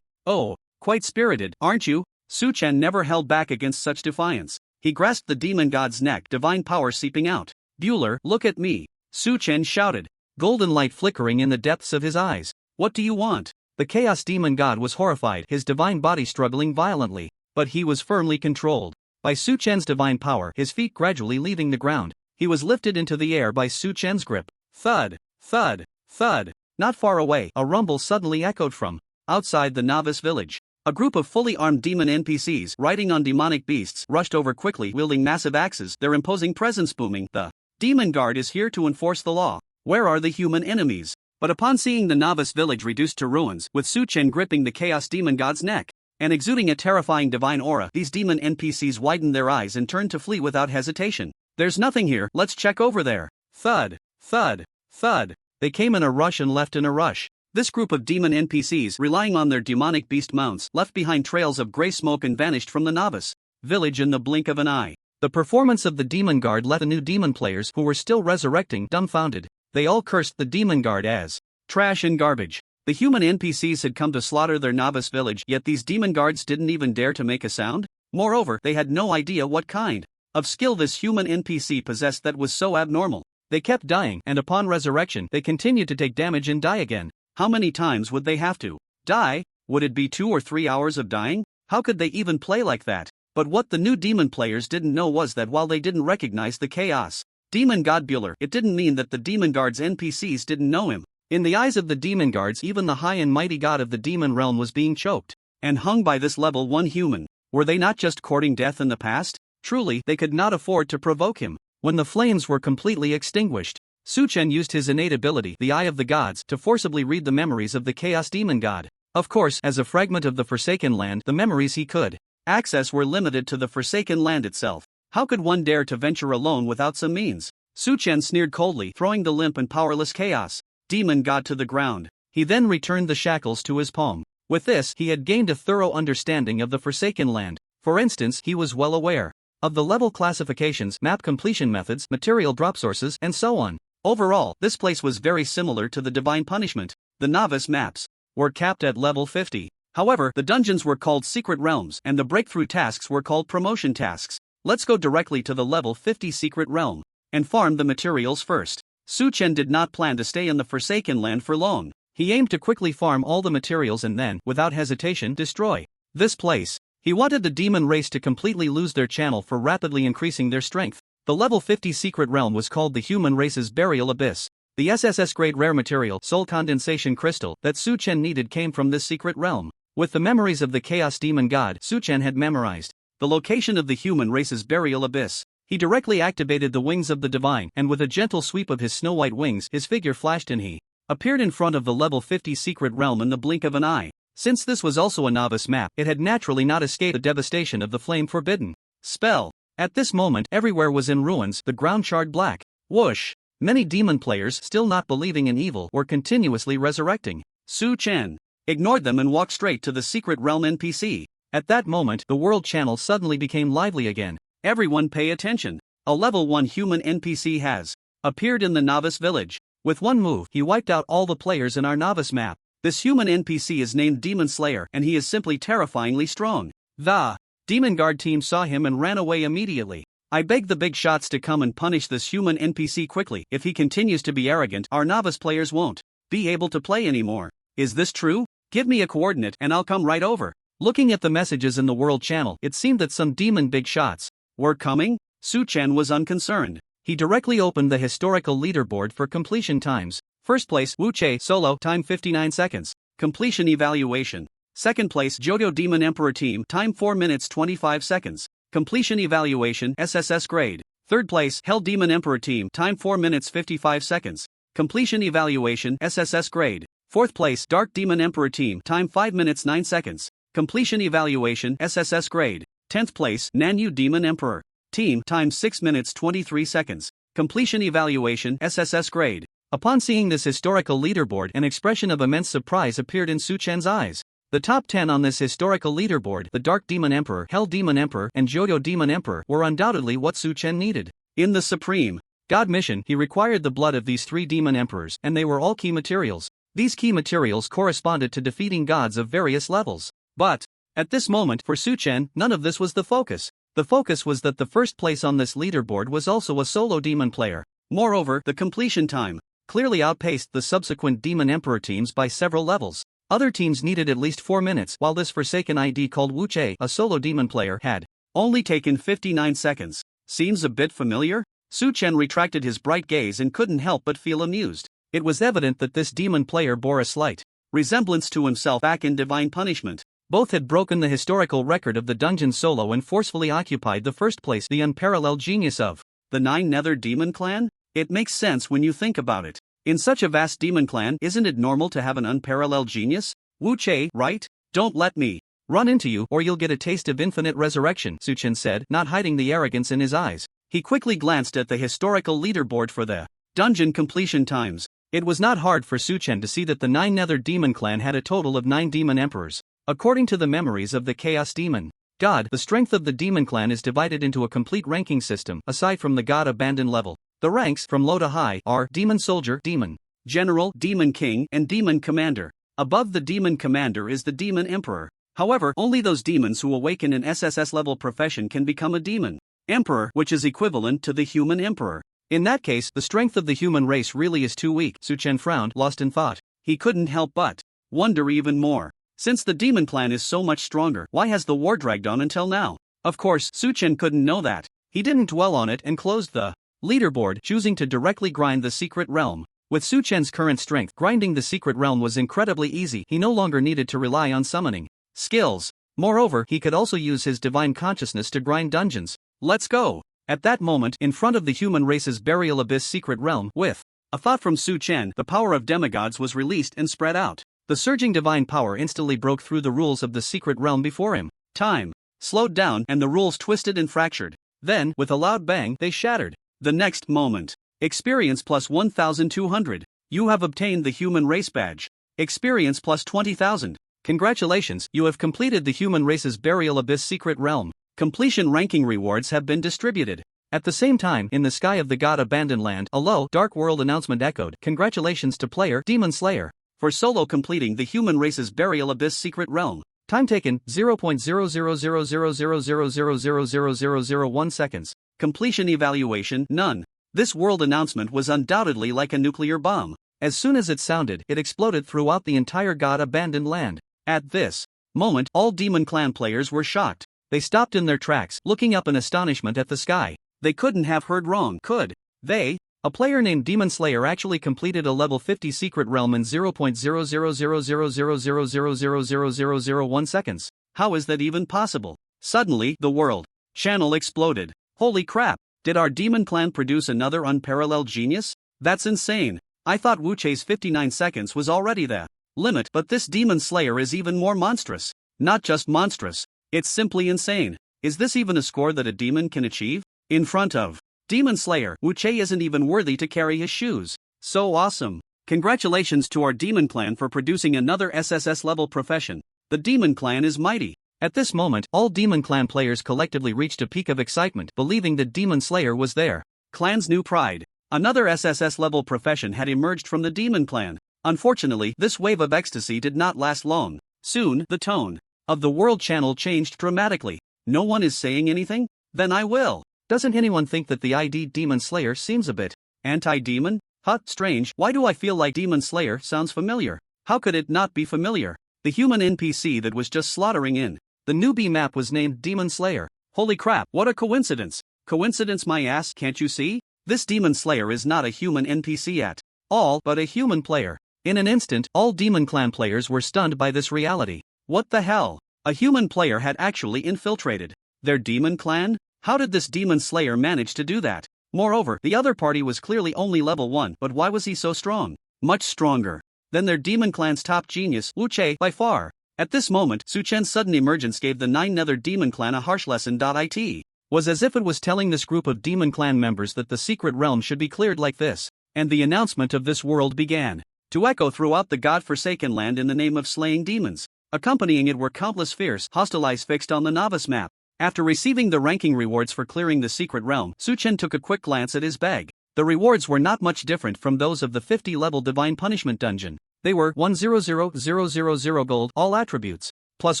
Oh, quite spirited, aren't you? Su Chen never held back against such defiance. He grasped the demon god's neck, divine power seeping out. Bueller, look at me! Su Chen shouted, golden light flickering in the depths of his eyes. What do you want? The Chaos Demon God was horrified, his divine body struggling violently. But he was firmly controlled by Su Chen's divine power, his feet gradually leaving the ground. He was lifted into the air by Su Chen's grip. Thud, thud, thud. Not far away, a rumble suddenly echoed from outside the novice village. A group of fully armed demon NPCs, riding on demonic beasts, rushed over quickly, wielding massive axes, their imposing presence booming. The demon guard is here to enforce the law. Where are the human enemies? But upon seeing the novice village reduced to ruins, with Su Chen gripping the Chaos Demon God's neck and exuding a terrifying divine aura, these demon NPCs widened their eyes and turned to flee without hesitation. There's nothing here, let's check over there. Thud, thud, thud. They came in a rush and left in a rush. This group of demon NPCs, relying on their demonic beast mounts, left behind trails of gray smoke and vanished from the novice village in the blink of an eye. The performance of the demon guard left the new demon players who were still resurrecting dumbfounded. They all cursed the demon guard as trash and garbage. The human NPCs had come to slaughter their novice village, yet these demon guards didn't even dare to make a sound. Moreover, they had no idea what kind of skill this human NPC possessed that was so abnormal. They kept dying, and upon resurrection, they continued to take damage and die again. How many times would they have to die? Would it be 2 or 3 hours of dying? How could they even play like that? But what the new demon players didn't know was that while they didn't recognize the chaos demon god Bueller, it didn't mean that the demon guard's NPCs didn't know him. In the eyes of the demon guards, even the high and mighty god of the demon realm was being choked and hung by this level 1 human. Were they not just courting death in the past? Truly, they could not afford to provoke him. When the flames were completely extinguished, Suchen used his innate ability, the Eye of the Gods, to forcibly read the memories of the Chaos Demon God. Of course, as a fragment of the Forsaken Land, the memories he could access were limited to the Forsaken Land itself. How could one dare to venture alone without some means? Suchen sneered coldly, throwing the limp and powerless Chaos Demon God to the ground. He then returned the shackles to his palm. With this, he had gained a thorough understanding of the Forsaken Land. For instance, he was well aware of the level classifications, map completion methods, material drop sources, and so on. Overall, this place was very similar to the Divine Punishment. The novice maps were capped at level 50. However, the dungeons were called Secret Realms, and the breakthrough tasks were called Promotion Tasks. Let's go directly to the level 50 Secret Realm and farm the materials first. Suchen did not plan to stay in the Forsaken Land for long. He aimed to quickly farm all the materials and then, without hesitation, destroy this place. He wanted the demon race to completely lose their channel for rapidly increasing their strength. The level 50 secret realm was called the human race's burial abyss. The SSS grade rare material, soul condensation crystal, that Suchen needed came from this secret realm. With the memories of the chaos demon god, Suchen had memorized the location of the human race's burial abyss. He directly activated the wings of the divine, and with a gentle sweep of his snow-white wings, his figure flashed and he appeared in front of the level 50 secret realm in the blink of an eye. Since this was also a novice map, it had naturally not escaped the devastation of the flame forbidden spell. At this moment, everywhere was in ruins, the ground charred black. Whoosh! Many demon players, still not believing in evil, were continuously resurrecting. Suchen ignored them and walked straight to the secret realm NPC. At that moment, the world channel suddenly became lively again. Everyone pay attention. A level 1 human NPC has appeared in the novice village. With one move, he wiped out all the players in our novice map. This human NPC is named Demon Slayer, and he is simply terrifyingly strong. The Demon Guard team saw him and ran away immediately. I beg the big shots to come and punish this human NPC quickly. If he continues to be arrogant, our novice players won't be able to play anymore. Is this true? Give me a coordinate and I'll come right over. Looking at the messages in the world channel, it seemed that some demon big shots were coming. Suchen was unconcerned. He directly opened the historical leaderboard for completion times. First place, Wuche Solo, time 59 seconds. Completion evaluation. Second place, Jodo Demon Emperor Team, time 4 minutes 25 seconds. Completion evaluation, SSS grade. Third place, Hell Demon Emperor Team, time 4 minutes 55 seconds. Completion evaluation, SSS grade. Fourth place, Dark Demon Emperor Team, time 5 minutes 9 seconds. Completion evaluation, SSS grade. 10th place, Nanyu Demon Emperor Team, time 6 minutes 23 seconds. Completion evaluation, SSS grade. Upon seeing this historical leaderboard, an expression of immense surprise appeared in Suchen's eyes. The top 10 on this historical leaderboard, the Dark Demon Emperor, Hell Demon Emperor, and Jodo Demon Emperor, were undoubtedly what Suchen needed. In the Supreme God mission, he required the blood of these 3 demon emperors, and they were all key materials. These key materials corresponded to defeating gods of various levels. But at this moment, for Suchen, none of this was the focus. The focus was that the first place on this leaderboard was also a solo demon player. Moreover, the completion time clearly outpaced the subsequent Demon Emperor teams by several levels. Other teams needed at least 4 minutes, while this Forsaken ID called Wuche, a solo demon player, had only taken 59 seconds. Seems a bit familiar? Suchen retracted his bright gaze and couldn't help but feel amused. It was evident that this demon player bore a slight resemblance to himself back in Divine Punishment. Both had broken the historical record of the dungeon solo and forcefully occupied the first place, the unparalleled genius of the 9 Nether Demon Clan? It makes sense when you think about it. In such a vast demon clan, isn't it normal to have an unparalleled genius? Wuche, right? Don't let me run into you or you'll get a taste of infinite resurrection, Suchen said, not hiding the arrogance in his eyes. He quickly glanced at the historical leaderboard for the dungeon completion times. It was not hard for Suchen to see that the 9 Nether Demon clan had a total of 9 demon emperors. According to the memories of the Chaos Demon God, the strength of the demon clan is divided into a complete ranking system aside from the God Abandoned level. The ranks, from low to high, are Demon Soldier, Demon General, Demon King, and Demon Commander. Above the Demon Commander is the Demon Emperor. However, only those demons who awaken an SSS level profession can become a Demon Emperor, which is equivalent to the Human Emperor. In that case, the strength of the human race really is too weak. Suchen frowned, lost in thought. He couldn't help but wonder even more. Since the demon clan is so much stronger, why has the war dragged on until now? Of course, Suchen couldn't know that. He didn't dwell on it and closed the leaderboard, choosing to directly grind the secret realm. With Suchen's current strength, grinding the secret realm was incredibly easy. He no longer needed to rely on summoning skills. Moreover, he could also use his divine consciousness to grind dungeons. Let's go! At that moment, in front of the human race's burial abyss secret realm, with a thought from Suchen, the power of demigods was released and spread out. The surging divine power instantly broke through the rules of the secret realm before him. Time slowed down and the rules twisted and fractured. Then, with a loud bang, they shattered. The next moment. Experience plus 1,200. You have obtained the human race badge. Experience plus 20,000. Congratulations, you have completed the human race's burial abyss secret realm. Completion ranking rewards have been distributed. At the same time, in the sky of the God Abandoned land, a low, dark world announcement echoed. Congratulations to player Demon Slayer for solo completing the human race's burial abyss secret realm. Time taken 0.0000000000001 seconds. Completion evaluation none. This world announcement was undoubtedly like a nuclear bomb. As soon as it sounded, it exploded throughout the entire God Abandoned land. At this moment, all Demon Clan players were shocked. They stopped in their tracks, looking up in astonishment at the sky. They couldn't have heard wrong, could they? A player named Demon Slayer actually completed a level 50 secret realm in 0.0000000000001 seconds. How is that even possible? Suddenly, the world channel exploded. Holy crap! Did our Demon Clan produce another unparalleled genius? That's insane. I thought Wuche's 59 seconds was already the limit, but this Demon Slayer is even more monstrous. Not just monstrous, it's simply insane. Is this even a score that a demon can achieve? In front of Demon Slayer, Wuche isn't even worthy to carry his shoes. So awesome. Congratulations to our Demon Clan for producing another SSS level profession. The Demon Clan is mighty. At this moment, all Demon Clan players collectively reached a peak of excitement, believing that Demon Slayer was their clan's new pride. Another SSS level profession had emerged from the Demon Clan. Unfortunately, this wave of ecstasy did not last long. Soon, the tone of the world channel changed dramatically. No one is saying anything? Then I will. Doesn't anyone think that the ID Demon Slayer seems a bit anti-demon? Huh, strange, why do I feel like Demon Slayer sounds familiar? How could it not be familiar? The human NPC that was just slaughtering in the newbie map was named Demon Slayer. Holy crap, what a coincidence. Coincidence my ass, can't you see? This Demon Slayer is not a human NPC at all, but a human player. In an instant, all Demon Clan players were stunned by this reality. What the hell? A human player had actually infiltrated their Demon Clan? How did this Demon Slayer manage to do that? Moreover, the other party was clearly only level 1, but why was he so strong? Much stronger than their Demon Clan's top genius, Wuche, by far. At this moment, Suchen's sudden emergence gave the 9 Nether Demon Clan a harsh lesson. It was as if it was telling this group of Demon Clan members that the secret realm should be cleared like this, and the announcement of this world began to echo throughout the God-forsaken land in the name of slaying demons. Accompanying it were countless fierce, hostile eyes fixed on the novice map. After receiving the ranking rewards for clearing the secret realm, Suchen took a quick glance at his bag. The rewards were not much different from those of the 50-level Divine Punishment dungeon. They were 100,000 gold, all attributes, plus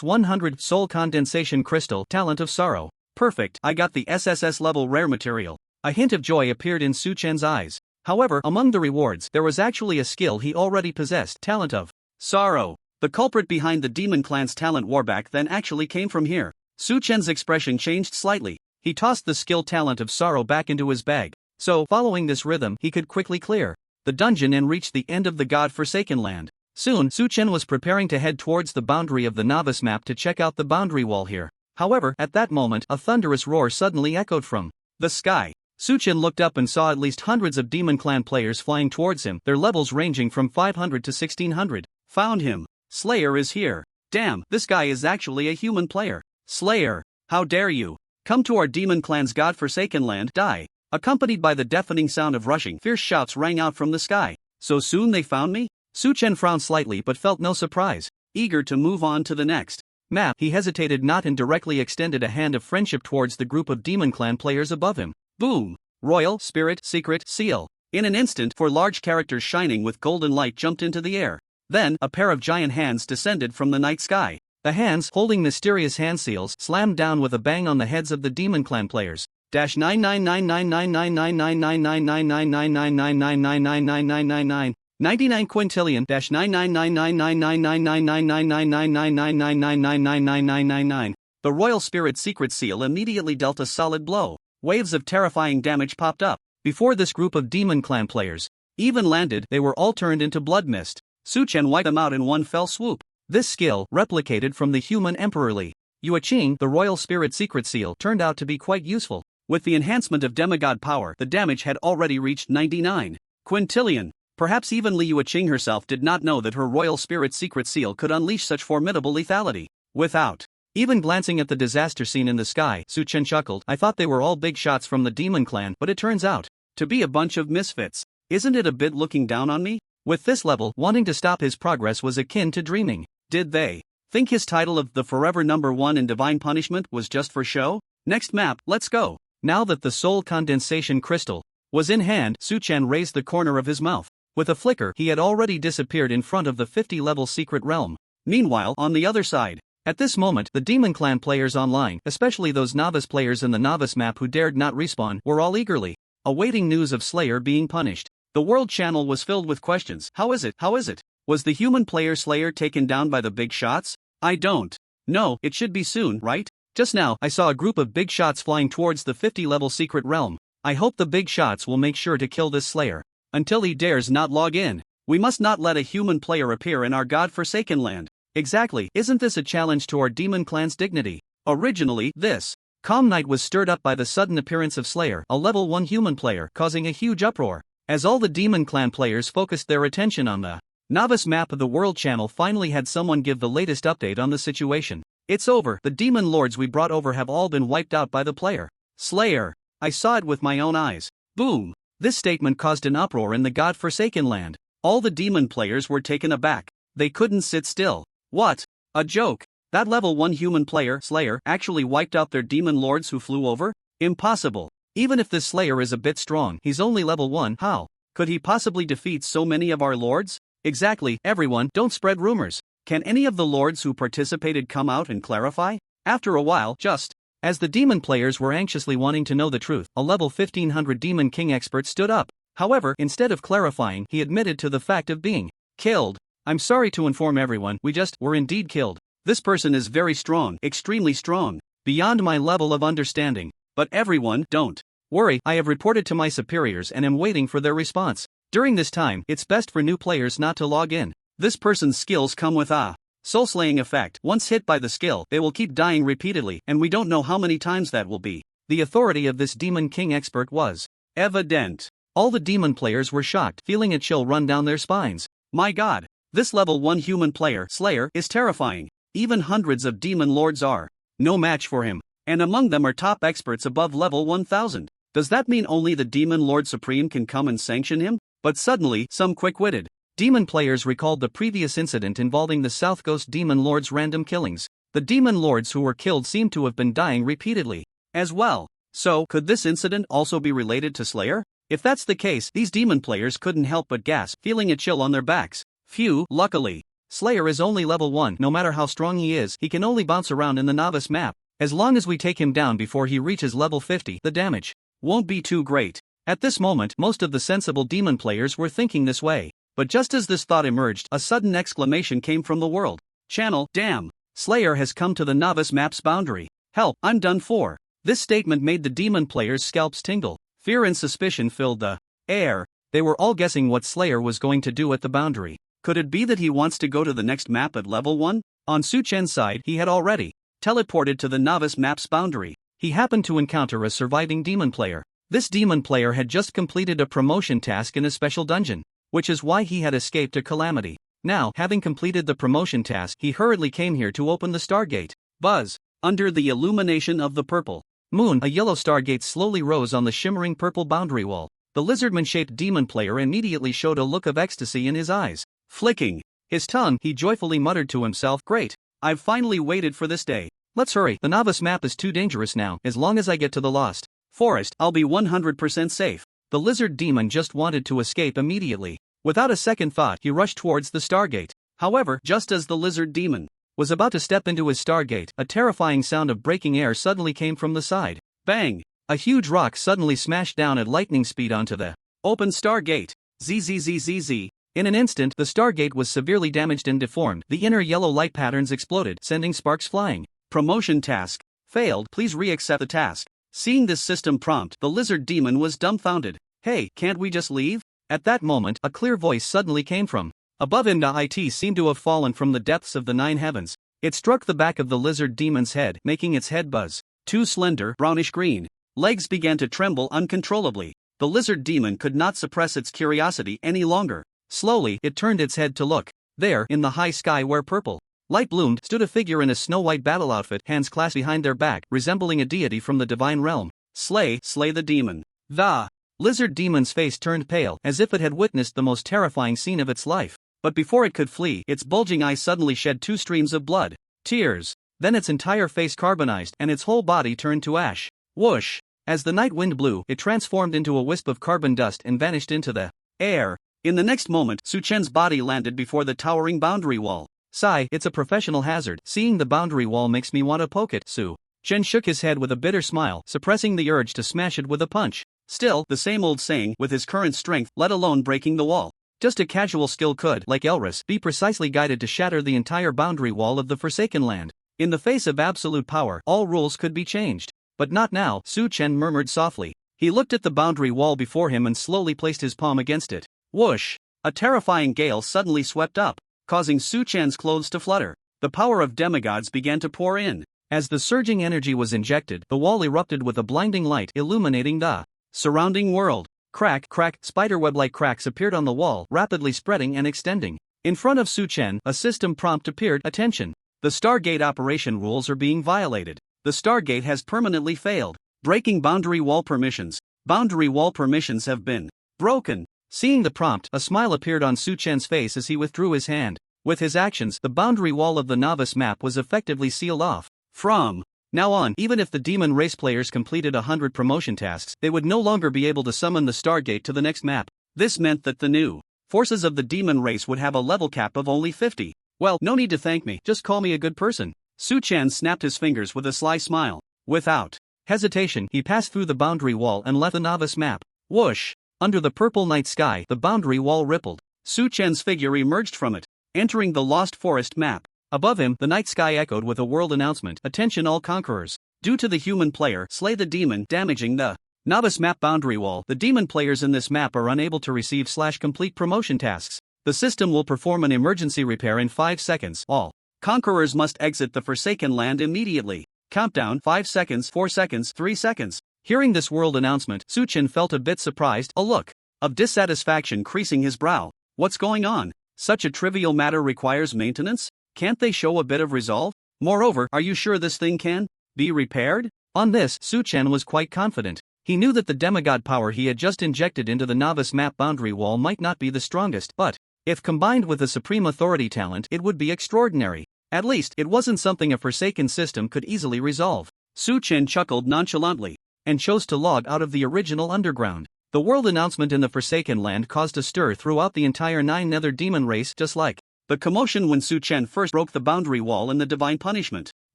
100 soul condensation crystal, talent of sorrow. Perfect, I got the SSS level rare material. A hint of joy appeared in Suchen's eyes. However, among the rewards, there was actually a skill he already possessed, talent of sorrow. The culprit behind the Demon Clan's talent warback then actually came from here. Suchen's expression changed slightly. He tossed the skill talent of sorrow back into his bag. So, following this rhythm, he could quickly clear the dungeon and reach the end of the God-forsaken land. Soon, Suchen was preparing to head towards the boundary of the novice map to check out the boundary wall here. However, at that moment, a thunderous roar suddenly echoed from the sky. Suchen looked up and saw at least hundreds of Demon Clan players flying towards him, their levels ranging from 500 to 1600. Found him. Slayer is here. Damn, this guy is actually a human player. Slayer, how dare you? Come to our Demon Clan's God-forsaken land, die. Accompanied by the deafening sound of rushing, fierce shouts rang out from the sky. So soon they found me? Su Chen frowned slightly but felt no surprise, eager to move on to the next map. He hesitated not and directly extended a hand of friendship towards the group of Demon Clan players above him. Boom! Royal, Spirit, Secret, Seal. In an instant, 4 large characters shining with golden light jumped into the air. Then, a pair of giant hands descended from the night sky. The hands, holding mysterious hand seals, slammed down with a bang on the heads of the Demon Clan players. Dash 999999999999999999999 99 quintillion dash 99999999999999999. The Royal Spirit Secret Seal immediately dealt a solid blow. Waves of terrifying damage popped up. Before this group of Demon Clan players even landed, they were all turned into blood mist. Su Chen wiped them out in one fell swoop. This skill, replicated from the human Emperor Li Yueqing, the Royal Spirit Secret Seal, turned out to be quite useful. With the enhancement of demigod power, the damage had already reached 99 quintillion. Perhaps even Li Yueqing herself did not know that her Royal Spirit Secret Seal could unleash such formidable lethality. Without even glancing at the disaster scene in the sky, Su Chen chuckled. I thought they were all big shots from the Demon Clan, but it turns out to be a bunch of misfits. Isn't it a bit looking down on me? With this level, wanting to stop his progress was akin to dreaming. Did they think his title of the Forever #1 in Divine Punishment was just for show? Next map, let's go. Now that the soul condensation crystal was in hand, Su Chen raised the corner of his mouth. With a flicker, he had already disappeared in front of the 50-level secret realm. Meanwhile, on the other side, at this moment, the Demon Clan players online, especially those novice players in the novice map who dared not respawn, were all eagerly awaiting news of Slayer being punished. The world channel was filled with questions. How is it? How is it? Was the human player Slayer taken down by the big shots? I don't know. It should be soon, right? Just now, I saw a group of big shots flying towards the 50-level secret realm. I hope the big shots will make sure to kill this Slayer until he dares not log in. We must not let a human player appear in our god-forsaken land. Exactly, isn't this a challenge to our Demon Clan's dignity? Originally, this calm night was stirred up by the sudden appearance of Slayer, a level 1 human player, causing a huge uproar. As all the Demon Clan players focused their attention on the novice map of the World Channel, finally had someone give the latest update on the situation. It's over. The demon lords we brought over have all been wiped out by the player Slayer. I saw it with my own eyes. Boom. This statement caused an uproar in the god-forsaken land. All the demon players were taken aback. They couldn't sit still. What? A joke. That level 1 human player, Slayer, actually wiped out their demon lords who flew over? Impossible. Even if this Slayer is a bit strong, he's only level 1. How could he possibly defeat so many of our lords? Exactly. Everyone, don't spread rumors. Can any of the lords who participated come out and clarify? After a while, just as the demon players were anxiously wanting to know the truth, a level 1500 Demon King expert stood up. However, instead of clarifying, he admitted to the fact of being killed. I'm sorry to inform everyone, we just were indeed killed. This person is very strong, extremely strong, beyond my level of understanding. But everyone, don't worry, I have reported to my superiors and am waiting for their response. During this time, it's best for new players not to log in. This person's skills come with a soul-slaying effect. Once hit by the skill, they will keep dying repeatedly, and we don't know how many times that will be. The authority of this Demon King expert was evident. All the demon players were shocked, feeling a chill run down their spines. My god, this level 1 human player, Slayer, is terrifying. Even hundreds of demon lords are no match for him, and among them are top experts above level 1000. Does that mean only the Demon Lord Supreme can come and sanction him? But suddenly, some quick-witted demon players recalled the previous incident involving the South Coast Demon Lords' random killings. The demon lords who were killed seemed to have been dying repeatedly as well. So, could this incident also be related to Slayer? If that's the case, these demon players couldn't help but gasp, feeling a chill on their backs. Phew, luckily, Slayer is only level 1. No matter how strong he is, he can only bounce around in the novice map. As long as we take him down before he reaches level 50, the damage won't be too great. At this moment, most of the sensible demon players were thinking this way. But just as this thought emerged, a sudden exclamation came from the world channel. Damn! Slayer has come to the novice map's boundary. Help, I'm done for. This statement made the demon players' scalps tingle. Fear and suspicion filled the air. They were all guessing what Slayer was going to do at the boundary. Could it be that he wants to go to the next map at level 1? On Su Chen's side, he had already teleported to the novice map's boundary. He happened to encounter a surviving demon player. This demon player had just completed a promotion task in a special dungeon, which is why he had escaped a calamity. Now, having completed the promotion task, he hurriedly came here to open the Stargate. Buzz! Under the illumination of the purple moon, a yellow Stargate slowly rose on the shimmering purple boundary wall. the lizardman-shaped demon player immediately showed a look of ecstasy in his eyes. Flicking his tongue, he joyfully muttered to himself, "Great! I've finally waited for this day. Let's hurry, the novice map is too dangerous now. As long as I get to the lost forest, I'll be 100% safe." The lizard demon just wanted to escape immediately. Without a second thought, he rushed towards the Stargate. However, just as the lizard demon was about to step into his Stargate, a terrifying sound of breaking air suddenly came from the side. Bang! A huge rock suddenly smashed down at lightning speed onto the open Stargate. Zzzzz. In an instant, the Stargate was severely damaged and deformed. The inner yellow light patterns exploded, sending sparks flying. Promotion task failed. Please re-accept the task. Seeing this system prompt, the lizard demon was dumbfounded. Hey, can't we just leave? At that moment, a clear voice suddenly came from above him. It seemed to have fallen from the depths of the 9 heavens. It struck the back of the lizard demon's head, making its head buzz. 2 slender, brownish-green legs began to tremble uncontrollably. The lizard demon could not suppress its curiosity any longer. Slowly, it turned its head to look. There, in the high sky where purple light bloomed, stood a figure in a snow-white battle outfit, hands clasped behind their back, resembling a deity from the divine realm. Slay the demon. The lizard demon's face turned pale, as if it had witnessed the most terrifying scene of its life. But before it could flee, its bulging eyes suddenly shed 2 streams of blood. Tears. Then its entire face carbonized, and its whole body turned to ash. Whoosh! As the night wind blew, it transformed into a wisp of carbon dust and vanished into the air. In the next moment, Su Chen's body landed before the towering boundary wall. Sigh, it's a professional hazard. Seeing the boundary wall makes me want to poke it. Su Chen shook his head with a bitter smile, suppressing the urge to smash it with a punch. Still, the same old saying, with his current strength, let alone breaking the wall. Just a casual skill could, like Elris, be precisely guided to shatter the entire boundary wall of the Forsaken Land. In the face of absolute power, all rules could be changed. But not now, Su Chen murmured softly. He looked at the boundary wall before him and slowly placed his palm against it. Whoosh! A terrifying gale suddenly swept up, causing Su Chen's clothes to flutter. The power of demigods began to pour in. As the surging energy was injected, the wall erupted with a blinding light, illuminating the surrounding world. Crack, crack, spiderweb-like cracks appeared on the wall, rapidly spreading and extending. In front of Su Chen, a system prompt appeared. Attention! The Stargate operation rules are being violated. The Stargate has permanently failed. Breaking boundary wall permissions. Boundary wall permissions have been broken. Seeing the prompt, a smile appeared on Su Chen's face as he withdrew his hand. With his actions, the boundary wall of the novice map was effectively sealed off. From now on, even if the demon race players completed 100 promotion tasks, they would no longer be able to summon the Stargate to the next map. This meant that the new forces of the demon race would have a level cap of only 50. Well, no need to thank me, just call me a good person. Su Chen snapped his fingers with a sly smile. Without hesitation, he passed through the boundary wall and left the novice map. Whoosh! Under the purple night sky, the boundary wall rippled. Su Chen's figure emerged from it, entering the Lost Forest map. Above him, the night sky echoed with a world announcement. Attention all conquerors. Due to the human player, slay the demon, damaging the novice map boundary wall, the demon players in this map are unable to receive/complete promotion tasks. The system will perform an emergency repair in 5 seconds. All conquerors must exit the Forsaken Land immediately. Countdown: 5 seconds, 4 seconds, 3 seconds. Hearing this world announcement, Su Chen felt a bit surprised, a look of dissatisfaction creasing his brow. What's going on? Such a trivial matter requires maintenance? Can't they show a bit of resolve? Moreover, are you sure this thing can be repaired? On this, Su Chen was quite confident. He knew that the demigod power he had just injected into the novice map boundary wall might not be the strongest, but if combined with the supreme authority talent, it would be extraordinary. At least, it wasn't something a Forsaken system could easily resolve. Su Chen chuckled nonchalantly and chose to log out of the original underground. The world announcement in the Forsaken Land caused a stir throughout the entire 9 Nether demon race, just like the commotion when Su Chen first broke the boundary wall in the divine punishment.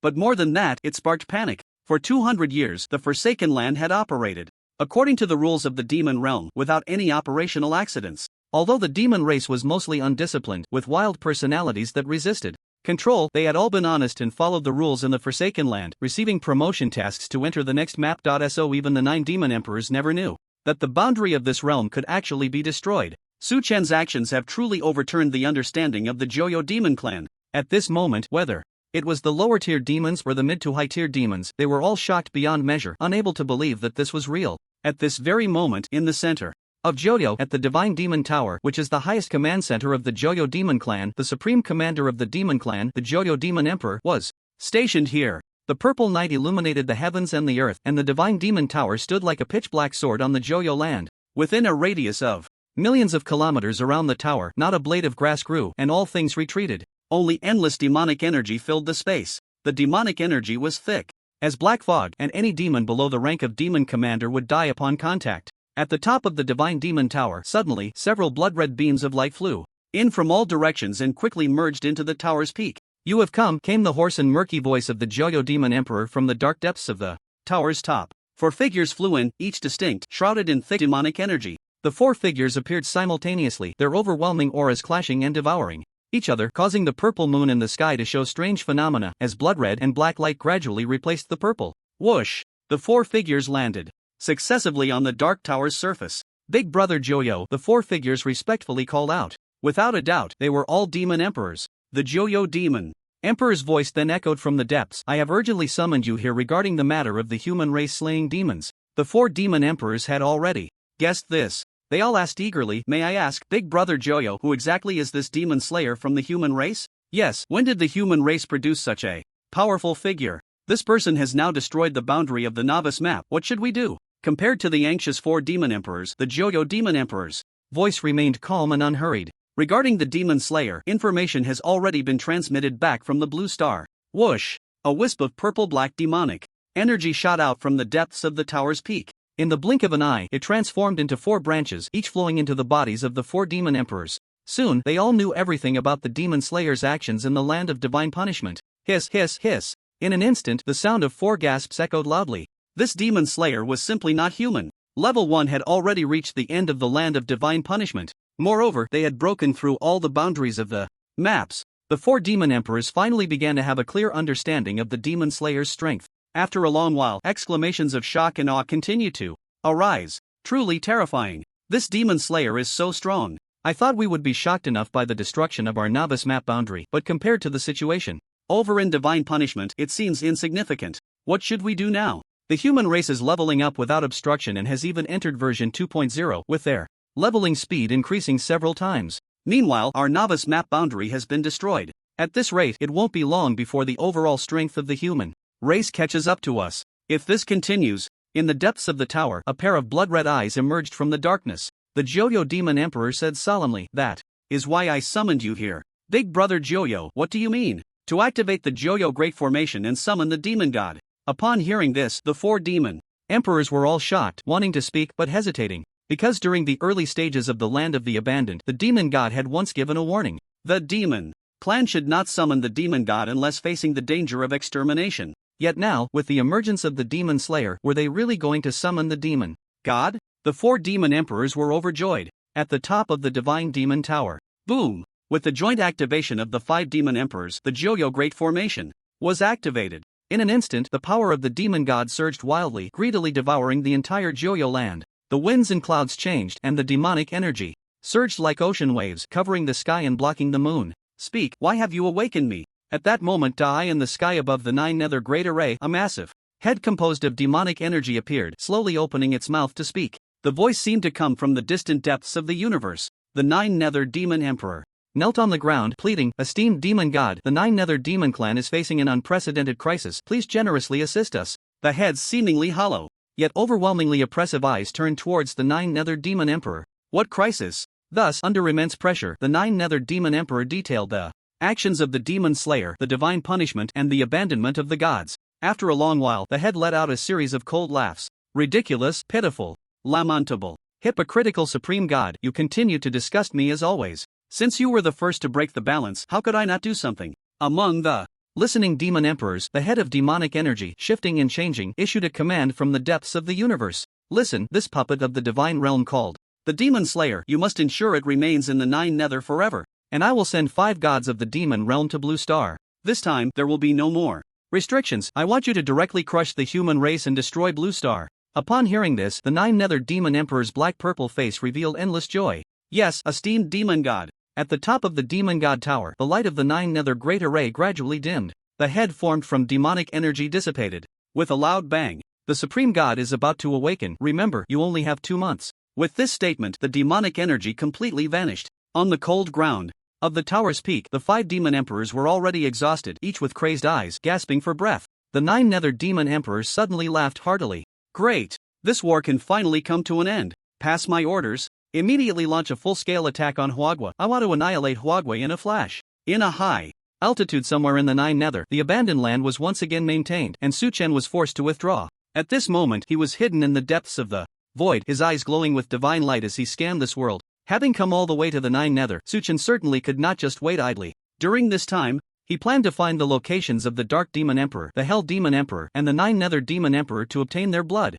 But more than that, it sparked panic. For 200 years, the Forsaken Land had operated according to the rules of the demon realm, without any operational accidents. Although the demon race was mostly undisciplined, with wild personalities that resisted control, they had all been honest and followed the rules in the Forsaken Land, receiving promotion tasks to enter the next map. So even the 9 demon emperors never knew that the boundary of this realm could actually be destroyed. Su Chen's actions have truly overturned the understanding of the Joyo demon clan. At this moment, whether it was the lower tier demons or the mid to high tier demons, they were all shocked beyond measure, unable to believe that this was real. At this very moment, in the center of Joyo, at the Divine Demon Tower, which is the highest command center of the Joyo demon clan, the supreme commander of the demon clan, the Joyo demon emperor, was stationed here. The purple night illuminated the heavens and the earth, and the Divine Demon Tower stood like a pitch-black sword on the Joyo land. Within a radius of millions of kilometers around the tower, not a blade of grass grew, and all things retreated. Only endless demonic energy filled the space. The demonic energy was thick as black fog, and any demon below the rank of demon commander would die upon contact. At the top of the divine demon tower, suddenly, several blood-red beams of light flew in from all directions and quickly merged into the tower's peak. "You have come," came the hoarse and murky voice of the Joyo demon emperor from the dark depths of the tower's top. 4 figures flew in, each distinct, shrouded in thick demonic energy. The 4 figures appeared simultaneously, their overwhelming auras clashing and devouring each other, causing the purple moon in the sky to show strange phenomena as blood-red and black light gradually replaced the purple. Whoosh! The 4 figures landed successively on the dark tower's surface. "Big Brother Joyo," the 4 figures respectfully called out. Without a doubt, they were all demon emperors. The Joyo demon emperor's voice then echoed from the depths. "I have urgently summoned you here regarding the matter of the human race slaying demons." The 4 demon emperors had already guessed this. They all asked eagerly, "May I ask, Big Brother Joyo, who exactly is this demon slayer from the human race?" "Yes, when did the human race produce such a powerful figure? This person has now destroyed the boundary of the novice map. What should we do?" Compared to the anxious 4 demon emperors, the Joyo demon emperor's voice remained calm and unhurried. "Regarding the demon slayer, information has already been transmitted back from the blue star." Whoosh! A wisp of purple-black demonic energy shot out from the depths of the tower's peak. In the blink of an eye, it transformed into 4 branches, each flowing into the bodies of the 4 demon emperors. Soon, they all knew everything about the demon slayer's actions in the land of divine punishment. Hiss, hiss, hiss. In an instant, the sound of 4 gasps echoed loudly. This demon slayer was simply not human. Level 1 had already reached the end of the land of divine punishment. Moreover, they had broken through all the boundaries of the maps. The 4 demon emperors finally began to have a clear understanding of the demon slayer's strength. After a long while, exclamations of shock and awe continued to arise. "Truly terrifying. This demon slayer is so strong. I thought we would be shocked enough by the destruction of our novice map boundary, but compared to the situation over in divine punishment, it seems insignificant. What should we do now? The human race is leveling up without obstruction and has even entered version 2.0, with their leveling speed increasing several times. Meanwhile, our novice map boundary has been destroyed. At this rate, it won't be long before the overall strength of the human race catches up to us. If this continues..." In the depths of the tower, a pair of blood-red eyes emerged from the darkness. The Joyo demon emperor said solemnly, "That is why I summoned you here. Big Brother Joyo, what do you mean?" "To activate the Joyo Great Formation and summon the demon god." Upon hearing this, the 4 demon emperors were all shocked, wanting to speak but hesitating, because during the early stages of the Land of the Abandoned, the demon god had once given a warning. The demon clan should not summon the demon god unless facing the danger of extermination. Yet now, with the emergence of the demon slayer, were they really going to summon the demon god? The 4 demon emperors were overjoyed. At the top of the divine demon tower, boom! With the joint activation of the 5 demon emperors, the Joyo Great Formation was activated. In an instant, the power of the demon god surged wildly, greedily devouring the entire Joyo land. The winds and clouds changed, and the demonic energy surged like ocean waves, covering the sky and blocking the moon. "Speak, why have you awakened me?" At that moment, the eye in the sky above the 9 nether great array, a massive head composed of demonic energy appeared, slowly opening its mouth to speak. The voice seemed to come from the distant depths of the universe. The 9 nether demon emperor knelt on the ground, pleading, "Esteemed demon god, the 9 nether demon clan is facing an unprecedented crisis. Please generously assist us." The head's seemingly hollow, yet overwhelmingly oppressive eyes turned towards the 9 nether demon emperor. What crisis? Thus, under immense pressure, the 9 nether demon emperor detailed the actions of the demon slayer, the divine punishment, and the abandonment of the gods. After a long while, the head let out a series of cold laughs. "Ridiculous, pitiful, lamentable, hypocritical supreme god, you continue to disgust me as always. Since you were the first to break the balance, how could I not do something?" Among the listening demon emperors, the head of demonic energy, shifting and changing, issued a command from the depths of the universe. "Listen," this puppet of the divine realm called. "The demon slayer, you must ensure it remains in the 9 nether forever. And I will send 5 gods of the demon realm to Blue Star. This time, there will be no more restrictions. I want you to directly crush the human race and destroy Blue Star." Upon hearing this, the 9 nether demon emperor's black-purple face revealed endless joy. "Yes, esteemed demon god." At the top of the demon god tower, the light of the 9 nether great array gradually dimmed. The head formed from demonic energy dissipated. With a loud bang, "The supreme god is about to awaken. Remember, you only have 2 months." With this statement, the demonic energy completely vanished. On the cold ground of the tower's peak, the 5 demon emperors were already exhausted, each with crazed eyes, gasping for breath. The 9 nether demon emperors suddenly laughed heartily. "Great! This war can finally come to an end. Pass my orders. Immediately launch a full-scale attack on Huagua. I want to annihilate Huagua in a flash. In a high altitude somewhere in the Nine Nether, the abandoned land was once again maintained, and Su Chen was forced to withdraw. At this moment, he was hidden in the depths of the void, his eyes glowing with divine light as he scanned this world. Having come all the way to the Nine Nether, Su Chen certainly could not just wait idly. During this time, he planned to find the locations of the Dark Demon Emperor, the Hell Demon Emperor, and the Nine Nether Demon Emperor to obtain their blood.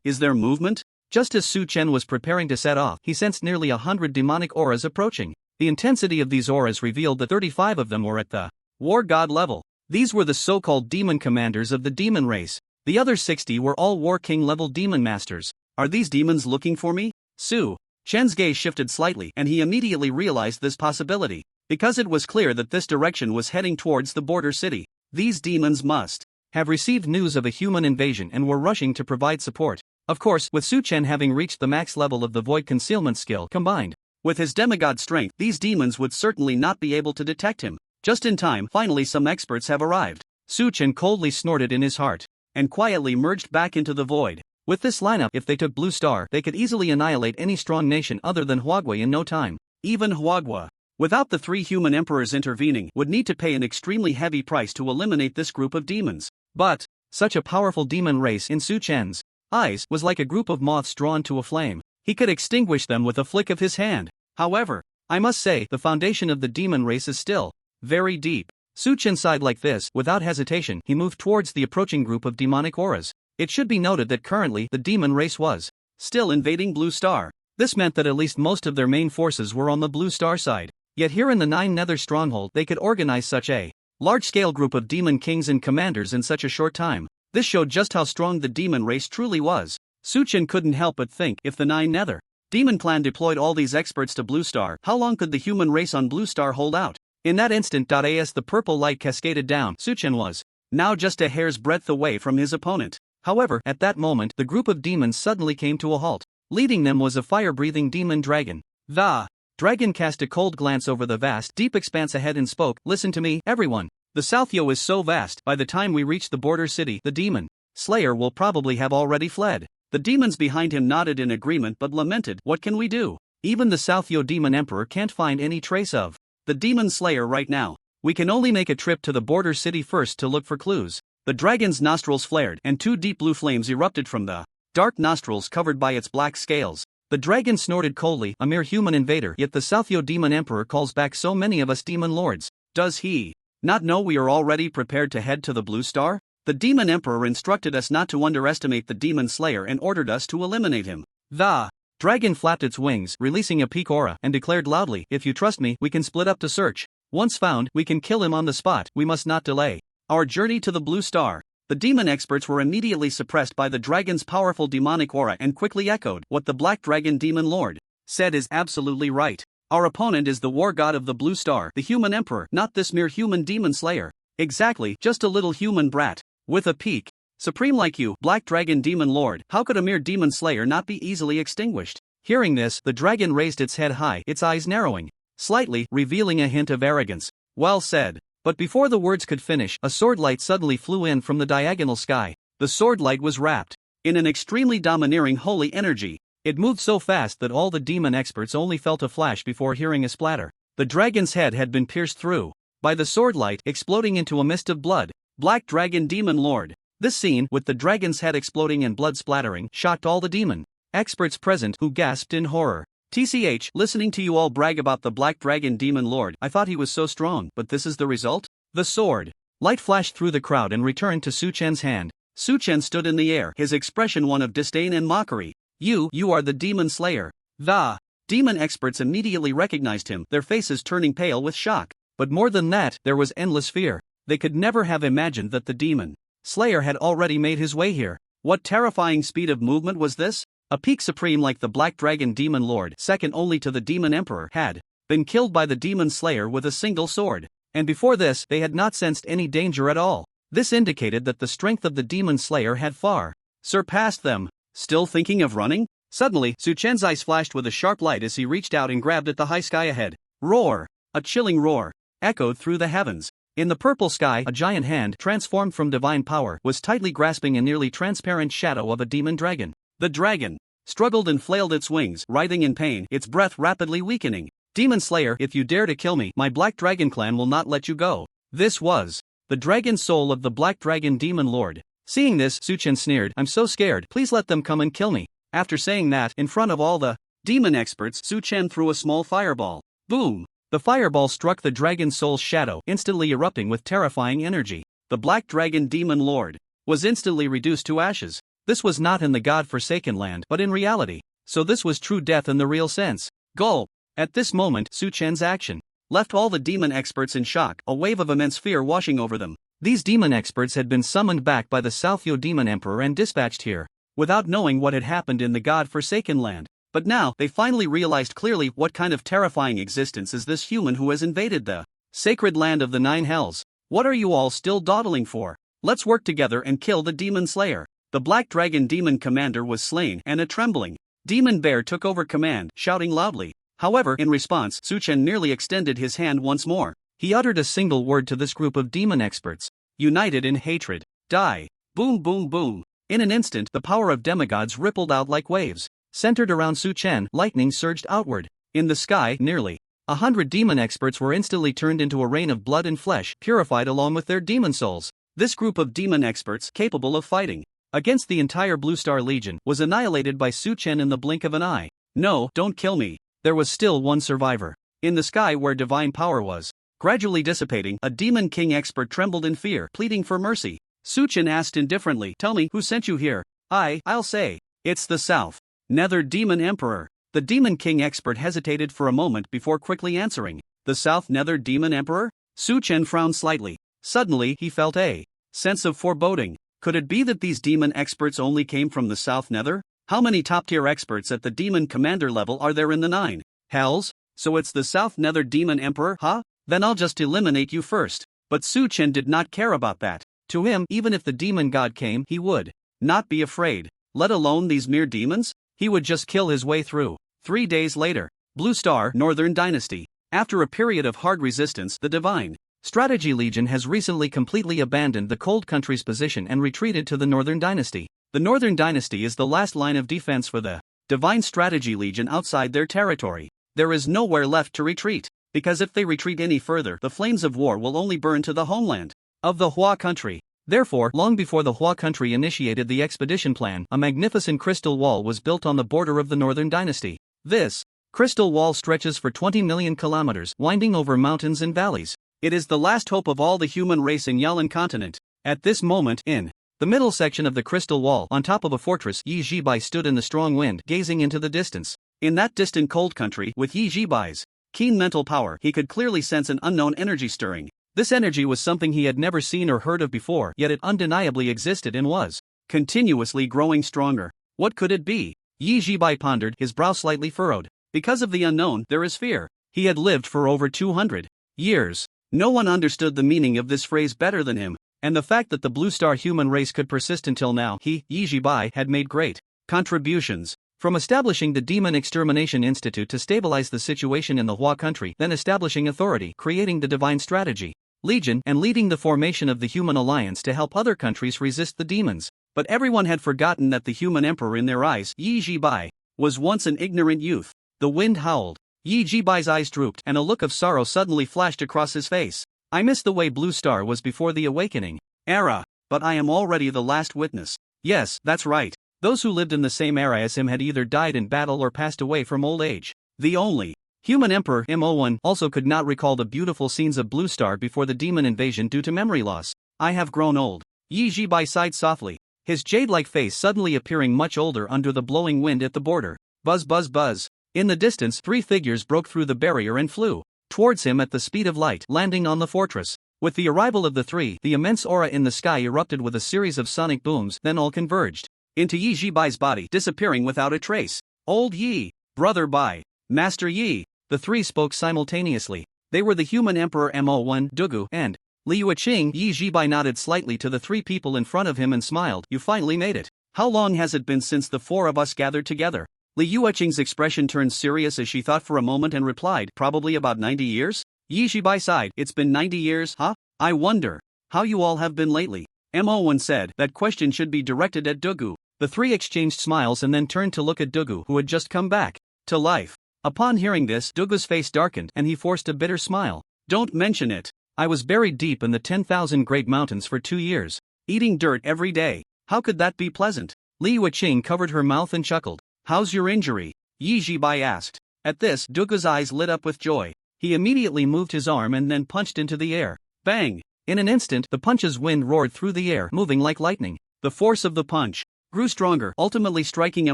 Is there movement? Just as Su Chen was preparing to set off, he sensed nearly 100 demonic auras approaching. The intensity of these auras revealed that 35 of them were at the War God level. These were the so-called demon commanders of the demon race. The other 60 were all War King level demon masters. Are these demons looking for me? Su Chen's gaze shifted slightly, and he immediately realized this possibility. Because it was clear that this direction was heading towards the border city. These demons must have received news of a human invasion and were rushing to provide support. Of course, with Su Chen having reached the max level of the void concealment skill combined with his demigod strength, these demons would certainly not be able to detect him. Just in time, finally some experts have arrived. Su Chen coldly snorted in his heart and quietly merged back into the void. With this lineup, if they took Blue Star, they could easily annihilate any strong nation other than Huagua in no time. Even Huagua, without the 3 human emperors intervening, would need to pay an extremely heavy price to eliminate this group of demons. But such a powerful demon race in Su Chen's eyes was like a group of moths drawn to a flame. He could extinguish them with a flick of his hand. However, I must say, the foundation of the demon race is still very deep. Su Chen sighed like this. Without hesitation, he moved towards the approaching group of demonic auras. It should be noted that currently, the demon race was still invading Blue Star. This meant that at least most of their main forces were on the Blue Star side. Yet here in the Nine Nether stronghold, they could organize such a large-scale group of demon kings and commanders in such a short time. This showed just how strong the demon race truly was. Su Chen couldn't help but think, if the Nine Nether demon clan deployed all these experts to Blue Star, how long could the human race on Blue Star hold out? In that instant, as the purple light cascaded down, Su Chen was now just a hair's breadth away from his opponent. However, at that moment, the group of demons suddenly came to a halt. Leading them was a fire-breathing demon dragon. The dragon cast a cold glance over the vast, deep expanse ahead and spoke, "Listen to me, everyone. The Southyo is so vast, by the time we reach the border city, the demon slayer will probably have already fled." The demons behind him nodded in agreement but lamented, "What can we do? Even the Southyo demon emperor can't find any trace of the demon slayer right now. We can only make a trip to the border city first to look for clues." The dragon's nostrils flared, and 2 deep blue flames erupted from the dark nostrils covered by its black scales. The dragon snorted coldly, "A mere human invader, yet the Southyo demon emperor calls back so many of us demon lords. Does he not know we are already prepared to head to the Blue Star? The demon emperor instructed us not to underestimate the demon slayer and ordered us to eliminate him." The dragon flapped its wings, releasing a peak aura, and declared loudly, "If you trust me, we can split up to search. Once found, we can kill him on the spot. We must not delay our journey to the Blue Star." The demon experts were immediately suppressed by the dragon's powerful demonic aura and quickly echoed, "What the Black Dragon Demon Lord said is absolutely right. Our opponent is the war god of the Blue Star, the human emperor, not this mere human demon slayer." "Exactly, just a little human brat with a peak. Supreme like you, Black Dragon Demon Lord, how could a mere demon slayer not be easily extinguished?" Hearing this, the dragon raised its head high, its eyes narrowing slightly, revealing a hint of arrogance. "Well said." But before the words could finish, a sword light suddenly flew in from the diagonal sky. The sword light was wrapped in an extremely domineering holy energy. It moved so fast that all the demon experts only felt a flash before hearing a splatter. The dragon's head had been pierced through by the sword light, exploding into a mist of blood. Black Dragon Demon Lord. This scene, with the dragon's head exploding and blood splattering, shocked all the demon experts present, who gasped in horror. "TCH, listening to you all brag about the Black Dragon Demon Lord, I thought he was so strong, but this is the result?" The sword light flashed through the crowd and returned to Su Chen's hand. Su Chen stood in the air, his expression one of disdain and mockery. You are the demon slayer." The demon experts immediately recognized him, their faces turning pale with shock. But more than that, there was endless fear. They could never have imagined that the demon slayer had already made his way here. What terrifying speed of movement was this? A peak supreme like the Black Dragon Demon Lord, second only to the Demon Emperor, had been killed by the Demon Slayer with a single sword. And before this, they had not sensed any danger at all. This indicated that the strength of the Demon Slayer had far surpassed them. Still thinking of running? Suddenly, Su Chen's eyes flashed with a sharp light as he reached out and grabbed at the high sky ahead. Roar! A chilling roar echoed through the heavens. In the purple sky, a giant hand, transformed from divine power, was tightly grasping a nearly transparent shadow of a demon dragon. The dragon struggled and flailed its wings, writhing in pain, its breath rapidly weakening. Demon Slayer, if you dare to kill me, my Black Dragon clan will not let you go. This was the dragon soul of the Black Dragon Demon Lord. Seeing this, Suchen sneered, I'm so scared, please let them come and kill me. After saying that, in front of all the demon experts, Suchen threw a small fireball. Boom! The fireball struck the dragon soul's shadow, instantly erupting with terrifying energy. The Black Dragon Demon Lord was instantly reduced to ashes. This was not in the god-forsaken land, but in reality. So this was true death in the real sense. Gulp! At this moment, Suchen's action left all the demon experts in shock, a wave of immense fear washing over them. These demon experts had been summoned back by the Southyo Demon Emperor and dispatched here, without knowing what had happened in the god-forsaken land. But now, they finally realized clearly what kind of terrifying existence is this human who has invaded the sacred land of the Nine Hells. What are you all still dawdling for? Let's work together and kill the Demon Slayer. The Black Dragon Demon Commander was slain, and a trembling Demon Bear took over command, shouting loudly. However, in response, Suchen merely extended his hand once more. He uttered a single word to this group of demon experts. United in hatred. Die. Boom boom boom. In an instant, the power of demigods rippled out like waves. Centered around Suchen, lightning surged outward. In the sky, nearly 100 demon experts were instantly turned into a rain of blood and flesh, purified along with their demon souls. This group of demon experts, capable of fighting against the entire Blue Star Legion, was annihilated by Suchen in the blink of an eye. No, don't kill me. There was still one survivor. In the sky where divine power was gradually dissipating, a demon king expert trembled in fear, pleading for mercy. Suchen asked indifferently, tell me, who sent you here? I'll say. It's the South Nether Demon Emperor. The demon king expert hesitated for a moment before quickly answering. The South Nether Demon Emperor? Suchen frowned slightly. Suddenly, he felt a sense of foreboding. Could it be that these demon experts only came from the South Nether? How many top-tier experts at the Demon Commander level are there in the Nine Hells? So it's the South Nether Demon Emperor, huh? Then I'll just eliminate you first. But Suchen did not care about that. To him, even if the demon god came, he would not be afraid. Let alone these mere demons? He would just kill his way through. 3 days later, Blue Star Northern Dynasty. After a period of hard resistance, the Divine Strategy Legion has recently completely abandoned the Cold Country's position and retreated to the Northern Dynasty. The Northern Dynasty is the last line of defense for the Divine Strategy Legion outside their territory. There is nowhere left to retreat, because if they retreat any further, the flames of war will only burn to the homeland of the Hua country. Therefore, long before the Hua country initiated the expedition plan, a magnificent crystal wall was built on the border of the Northern Dynasty. This crystal wall stretches for 20 million kilometers, winding over mountains and valleys. It is the last hope of all the human race in Yalan continent. At this moment, in the middle section of the crystal wall, on top of a fortress, Yi Jibai stood in the strong wind, gazing into the distance. In that distant cold country, with Yi Jibai's keen mental power, he could clearly sense an unknown energy stirring. This energy was something he had never seen or heard of before, yet it undeniably existed and was continuously growing stronger. What could it be? Yi Jibai pondered, his brow slightly furrowed. Because of the unknown, there is fear. He had lived for over 200 years. No one understood the meaning of this phrase better than him, and the fact that the Blue Star human race could persist until now, Yi Jibai had made great contributions. From establishing the Demon Extermination Institute to stabilize the situation in the Hua country, then establishing authority, creating the Divine Strategy Legion, and leading the formation of the Human Alliance to help other countries resist the demons. But everyone had forgotten that the human emperor in their eyes, Yi Jibai, was once an ignorant youth. The wind howled. Yi Jibai's eyes drooped, and a look of sorrow suddenly flashed across his face. I miss the way Blue Star was before the awakening era, but I am already the last witness. Yes, that's right. Those who lived in the same era as him had either died in battle or passed away from old age. The only human emperor, Mo1, also could not recall the beautiful scenes of Blue Star before the demon invasion due to memory loss. I have grown old. Yi Jibai sighed softly, his jade-like face suddenly appearing much older under the blowing wind at the border. Buzz buzz buzz. In the distance, 3 figures broke through the barrier and flew towards him at the speed of light, landing on the fortress. With the arrival of the 3, the immense aura in the sky erupted with a series of sonic booms, then all converged into Yi Jibai's body, disappearing without a trace. Old Yi, Brother Bai, Master Yi. The 3 spoke simultaneously. They were the human emperor Mo1, Dugu, and Liu Qing. Yi Jibai nodded slightly to the 3 people in front of him and smiled. You finally made it. How long has it been since the 4 of us gathered together? Liu Qing's expression turned serious as she thought for a moment and replied, probably about 90 years? Yi Jibai sighed. It's been 90 years, huh? I wonder how you all have been lately. Mo1 said, that question should be directed at Dugu. The three exchanged smiles and then turned to look at Dugu, who had just come back to life. Upon hearing this, Dugu's face darkened and he forced a bitter smile. Don't mention it. I was buried deep in the 10,000 Great Mountains for 2 years, eating dirt every day. How could that be pleasant? Li Yuqing covered her mouth and chuckled. How's your injury? Yi Jibai asked. At this, Dugu's eyes lit up with joy. He immediately moved his arm and then punched into the air. Bang! In an instant, the punch's wind roared through the air, moving like lightning. The force of the punch grew stronger, ultimately striking a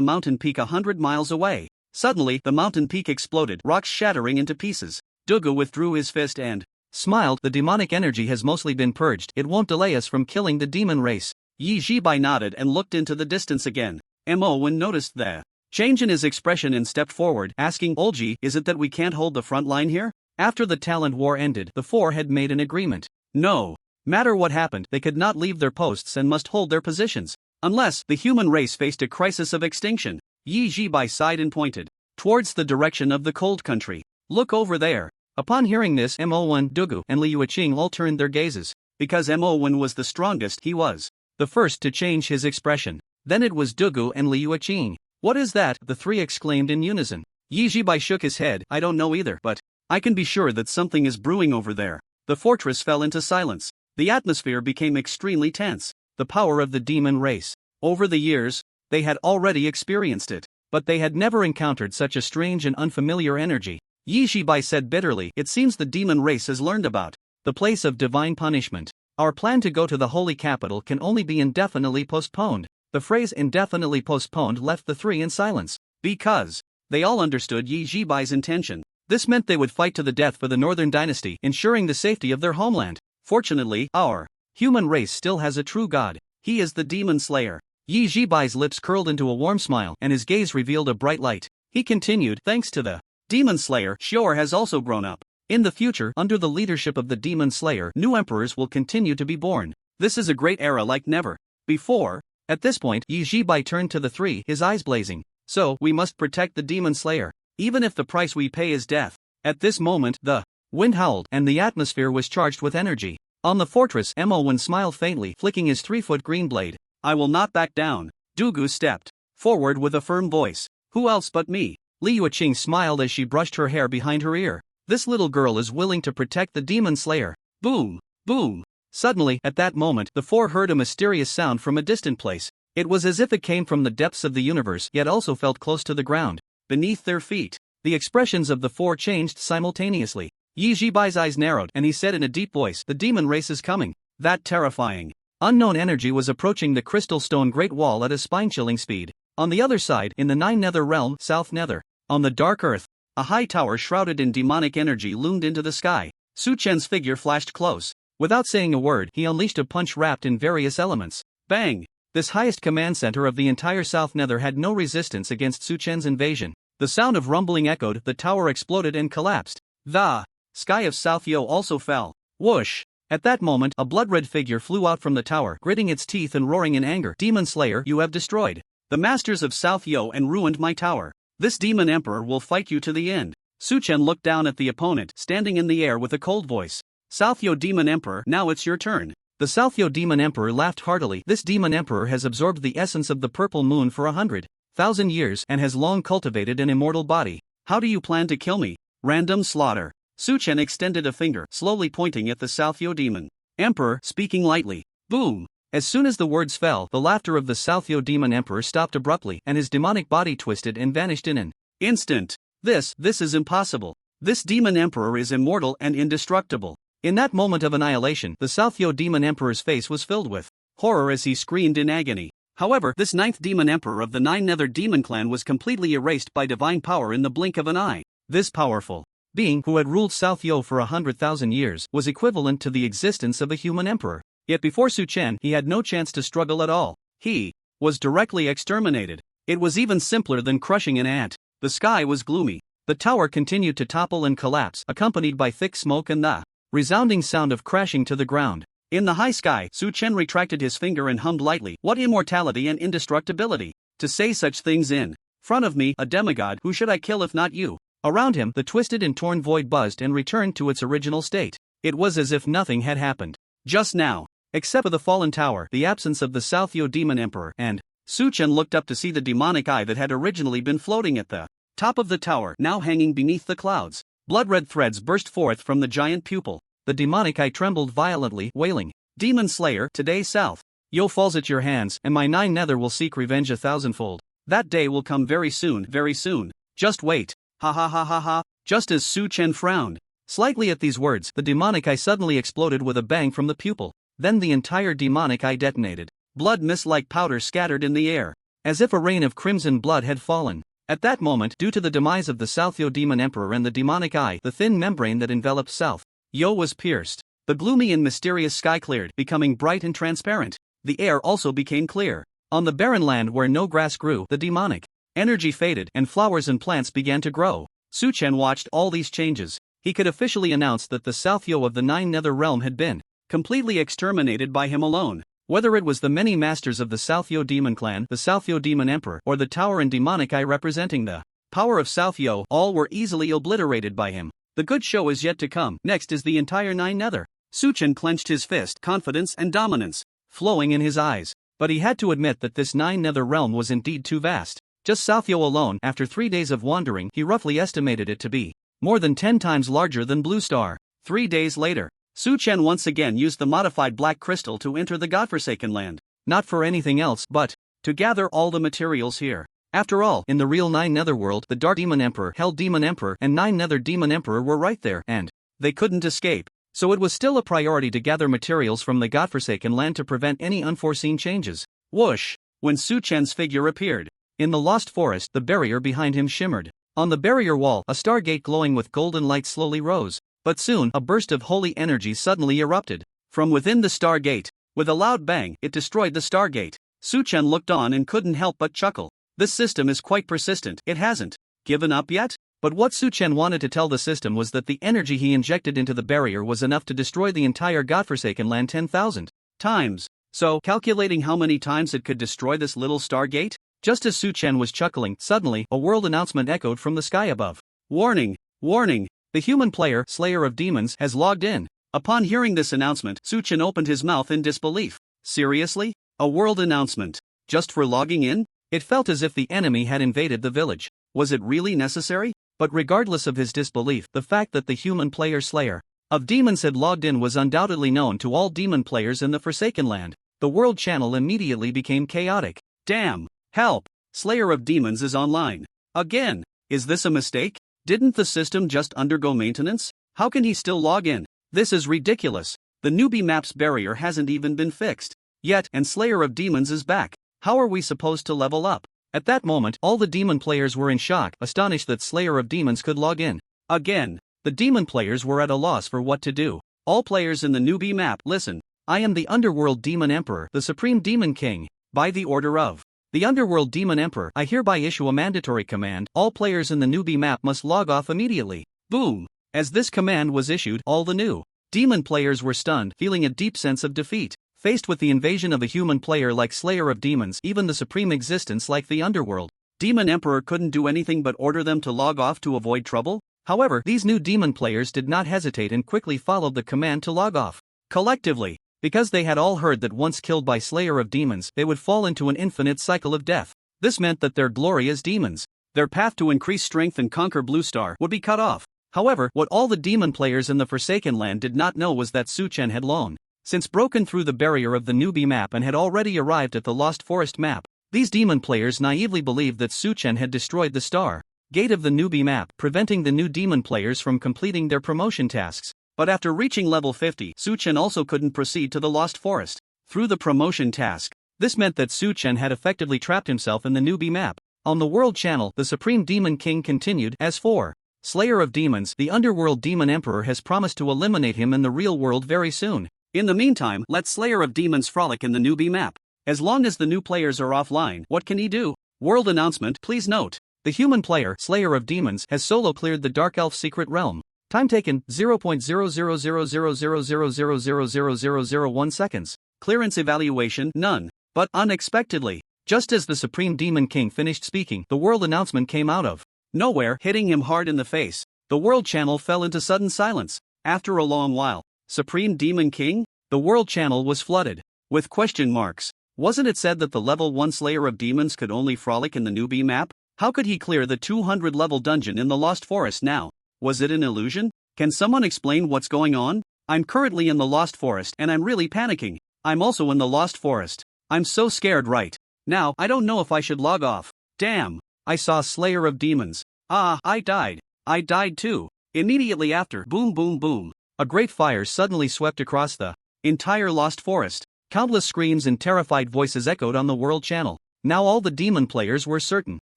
mountain peak 100 miles away. Suddenly, the mountain peak exploded, rocks shattering into pieces. Dugu withdrew his fist and smiled. The demonic energy has mostly been purged. It won't delay us from killing the demon race. Yi Jibai nodded and looked into the distance again. Mo-wen noticed the change in his expression and stepped forward, asking, Olji, is it that we can't hold the front line here? After the talent war ended, the four had made an agreement. No matter what happened, they could not leave their posts and must hold their positions, unless the human race faced a crisis of extinction. Yi Jibai sighed and pointed towards the direction of the cold country. Look over there. Upon hearing this, Mo-wen, Dugu, and Li Yuqing all turned their gazes. Because Mo-wen was the strongest, he was the first to change his expression. Then it was Dugu and Li Yuqing. What is that? The three exclaimed in unison. Yi Jibai shook his head. I don't know either, but I can be sure that something is brewing over there. The fortress fell into silence. The atmosphere became extremely tense. The power of the demon race. Over the years, they had already experienced it, but they had never encountered such a strange and unfamiliar energy. Yi Jibai said bitterly, it seems the demon race has learned about the place of divine punishment. Our plan to go to the holy capital can only be indefinitely postponed. The phrase indefinitely postponed left the three in silence, because they all understood Yi Jibai's intention. This meant they would fight to the death for the Northern Dynasty, ensuring the safety of their homeland. Fortunately, our human race still has a true god. He is the demon slayer. Yi Jibai's lips curled into a warm smile and his gaze revealed a bright light. He continued, thanks to the demon slayer, Xior has also grown up. In the future, under the leadership of the demon slayer, new emperors will continue to be born. This is a great era like never before. At this point, Yi Jibai turned to the three, his eyes blazing. So, we must protect the demon slayer, even if the price we pay is death. At this moment, the wind howled and the atmosphere was charged with energy. On the fortress, Mo-wen smiled faintly, flicking his 3-foot green blade. I will not back down. Dugu stepped forward with a firm voice. Who else but me? Li Yuqing smiled as she brushed her hair behind her ear. This little girl is willing to protect the demon slayer. Boom! Boom! Suddenly, at that moment, the four heard a mysterious sound from a distant place. It was as if it came from the depths of the universe yet also felt close to the ground, beneath their feet. The expressions of the four changed simultaneously. Yi Jibai's eyes narrowed and he said in a deep voice, the demon race is coming. That terrifying unknown energy was approaching the crystal stone Great Wall at a spine-chilling speed. On the other side, in the Nine Nether realm, South Nether, on the dark earth, a high tower shrouded in demonic energy loomed into the sky. Su Chen's figure flashed close. Without saying a word, he unleashed a punch wrapped in various elements. Bang! This highest command center of the entire South Nether had no resistance against Su Chen's invasion. The sound of rumbling echoed, the tower exploded and collapsed. The sky of South Yo also fell. Whoosh! At that moment, a blood-red figure flew out from the tower, gritting its teeth and roaring in anger. Demon Slayer, you have destroyed the masters of South Yo and ruined my tower. This demon emperor will fight you to the end. Su Chen looked down at the opponent, standing in the air with a cold voice. South Yo Demon Emperor, now it's your turn. The South Yo Demon Emperor laughed heartily. This demon emperor has absorbed the essence of the purple moon for 100,000 years and has long cultivated an immortal body. How do you plan to kill me? Random slaughter. Su Chen extended a finger, slowly pointing at the South Yo Demon Emperor, speaking lightly. Boom! As soon as the words fell, the laughter of the South Yo Demon Emperor stopped abruptly and his demonic body twisted and vanished in an instant. This is impossible. This demon emperor is immortal and indestructible. In that moment of annihilation, the South Yo Demon Emperor's face was filled with horror as he screamed in agony. However, this ninth demon emperor of the Nine Nether Demon Clan was completely erased by divine power in the blink of an eye. This powerful being, who had ruled South Yo for 100,000 years, was equivalent to the existence of a human emperor. Yet before Su Chen, he had no chance to struggle at all. He was directly exterminated. It was even simpler than crushing an ant. The sky was gloomy. The tower continued to topple and collapse, accompanied by thick smoke and the resounding sound of crashing to the ground. In the high sky, Su Chen retracted his finger and hummed lightly. What immortality and indestructibility! To say such things in front of me, a demigod, who should I kill if not you? Around him, the twisted and torn void buzzed and returned to its original state. It was as if nothing had happened just now. Except for the fallen tower, the absence of the South Yo Demon Emperor, and Su-chen looked up to see the demonic eye that had originally been floating at the top of the tower now hanging beneath the clouds. Blood-red threads burst forth from the giant pupil. The demonic eye trembled violently, wailing, "Demon Slayer, today south. Yo falls at your hands, and my 9 nether will seek revenge 1,000-fold. That day will come very soon, very soon. Just wait. Ha ha ha ha ha." Just as Su-chen frowned slightly at these words, the demonic eye suddenly exploded with a bang from the pupil. Then the entire demonic eye detonated. Blood mist-like powder scattered in the air, as if a rain of crimson blood had fallen. At that moment, due to the demise of the Southyo Demon Emperor and the demonic eye, the thin membrane that enveloped South Yo was pierced. The gloomy and mysterious sky cleared, becoming bright and transparent. The air also became clear. On the barren land where no grass grew, the demonic energy faded, and flowers and plants began to grow. Su-chen watched all these changes. He could officially announce that the Southyo of the 9 Nether Realm had been completely exterminated by him alone. Whether it was the many masters of the Southyo Demon Clan, the Southyo Demon Emperor, or the Tower and Demonic Eye representing the power of Southyo, all were easily obliterated by him. The good show is yet to come. Next is the entire 9 Nether. Su-chen clenched his fist, confidence and dominance flowing in his eyes. But he had to admit that this 9 Nether realm was indeed too vast. Just Southyo alone, after 3 days of wandering, he roughly estimated it to be more than 10 times larger than Blue Star. 3 days later, Su-chen once again used the modified black crystal to enter the godforsaken land. Not for anything else, but to gather all the materials here. After all, in the real 9 Netherworld, the Dark Demon Emperor, Hell Demon Emperor, and 9 Nether Demon Emperor were right there, and they couldn't escape. So it was still a priority to gather materials from the godforsaken land to prevent any unforeseen changes. Whoosh! When Su-chen's figure appeared in the lost forest, the barrier behind him shimmered. On the barrier wall, a stargate glowing with golden light slowly rose. But soon, a burst of holy energy suddenly erupted from within the stargate. With a loud bang, it destroyed the stargate. Su-chen looked on and couldn't help but chuckle. This system is quite persistent. It hasn't given up yet? But what Su-chen wanted to tell the system was that the energy he injected into the barrier was enough to destroy the entire godforsaken land 10,000 times. So, calculating how many times it could destroy this little stargate? Just as Su-chen was chuckling, suddenly, a world announcement echoed from the sky above. "Warning! Warning! The human player, Slayer of Demons, has logged in." Upon hearing this announcement, Su-chen opened his mouth in disbelief. Seriously? A world announcement? Just for logging in? It felt as if the enemy had invaded the village. Was it really necessary? But regardless of his disbelief, the fact that the human player Slayer of Demons had logged in was undoubtedly known to all demon players in the Forsaken Land. The world channel immediately became chaotic. Damn! Help! Slayer of Demons is online. Again! Is this a mistake? Didn't the system just undergo maintenance? How can he still log in? This is ridiculous. The newbie maps barrier hasn't even been fixed yet, and Slayer of Demons is back. How are we supposed to level up? At that moment, all the demon players were in shock, astonished that Slayer of Demons could log in. Again, the demon players were at a loss for what to do. All players in the newbie map, listen. I am the Underworld Demon Emperor, the Supreme Demon King. By the order of the Underworld Demon Emperor, I hereby issue a mandatory command. All players in the newbie map must log off immediately. Boom! As this command was issued, all the new demon players were stunned, feeling a deep sense of defeat. Faced with the invasion of a human player like Slayer of Demons, even the supreme existence like the Underworld Demon Emperor couldn't do anything but order them to log off to avoid trouble. However, these new demon players did not hesitate and quickly followed the command to log off. Collectively, because they had all heard that once killed by Slayer of Demons, they would fall into an infinite cycle of death. This meant that their glory as demons, their path to increase strength and conquer Blue Star, would be cut off. However, what all the demon players in the Forsaken Land did not know was that Su-chen had long since broken through the barrier of the newbie map and had already arrived at the Lost Forest map. These demon players naively believed that Su-chen had destroyed the star gate of the newbie map, preventing the new demon players from completing their promotion tasks. But after reaching level 50, Su-chen also couldn't proceed to the Lost Forest through the promotion task. This meant that Su-chen had effectively trapped himself in the newbie map. On the World Channel, the Supreme Demon King continued, as for Slayer of Demons, the Underworld Demon Emperor has promised to eliminate him in the real world very soon. In the meantime, let Slayer of Demons frolic in the newbie map. As long as the new players are offline, what can he do? World announcement, please note. The human player, Slayer of Demons, has solo cleared the Dark Elf Secret Realm. Time taken, 0.0000000000001 seconds. Clearance evaluation, none. But unexpectedly, just as the Supreme Demon King finished speaking, the world announcement came out of nowhere, hitting him hard in the face. The world channel fell into sudden silence. After a long while, Supreme Demon King? The world channel was flooded with question marks. Wasn't it said that the level 1 Slayer of Demons could only frolic in the newbie map? How could he clear the 200 level dungeon in the Lost Forest now? Was it an illusion? Can someone explain what's going on? I'm currently in the Lost Forest and I'm really panicking. I'm also in the Lost Forest. I'm so scared right now, I don't know if I should log off. Damn, I saw Slayer of Demons. I died. I died too. Immediately after, boom boom boom, a great fire suddenly swept across the entire Lost Forest. Countless screams and terrified voices echoed on the World Channel. Now all the demon players were certain.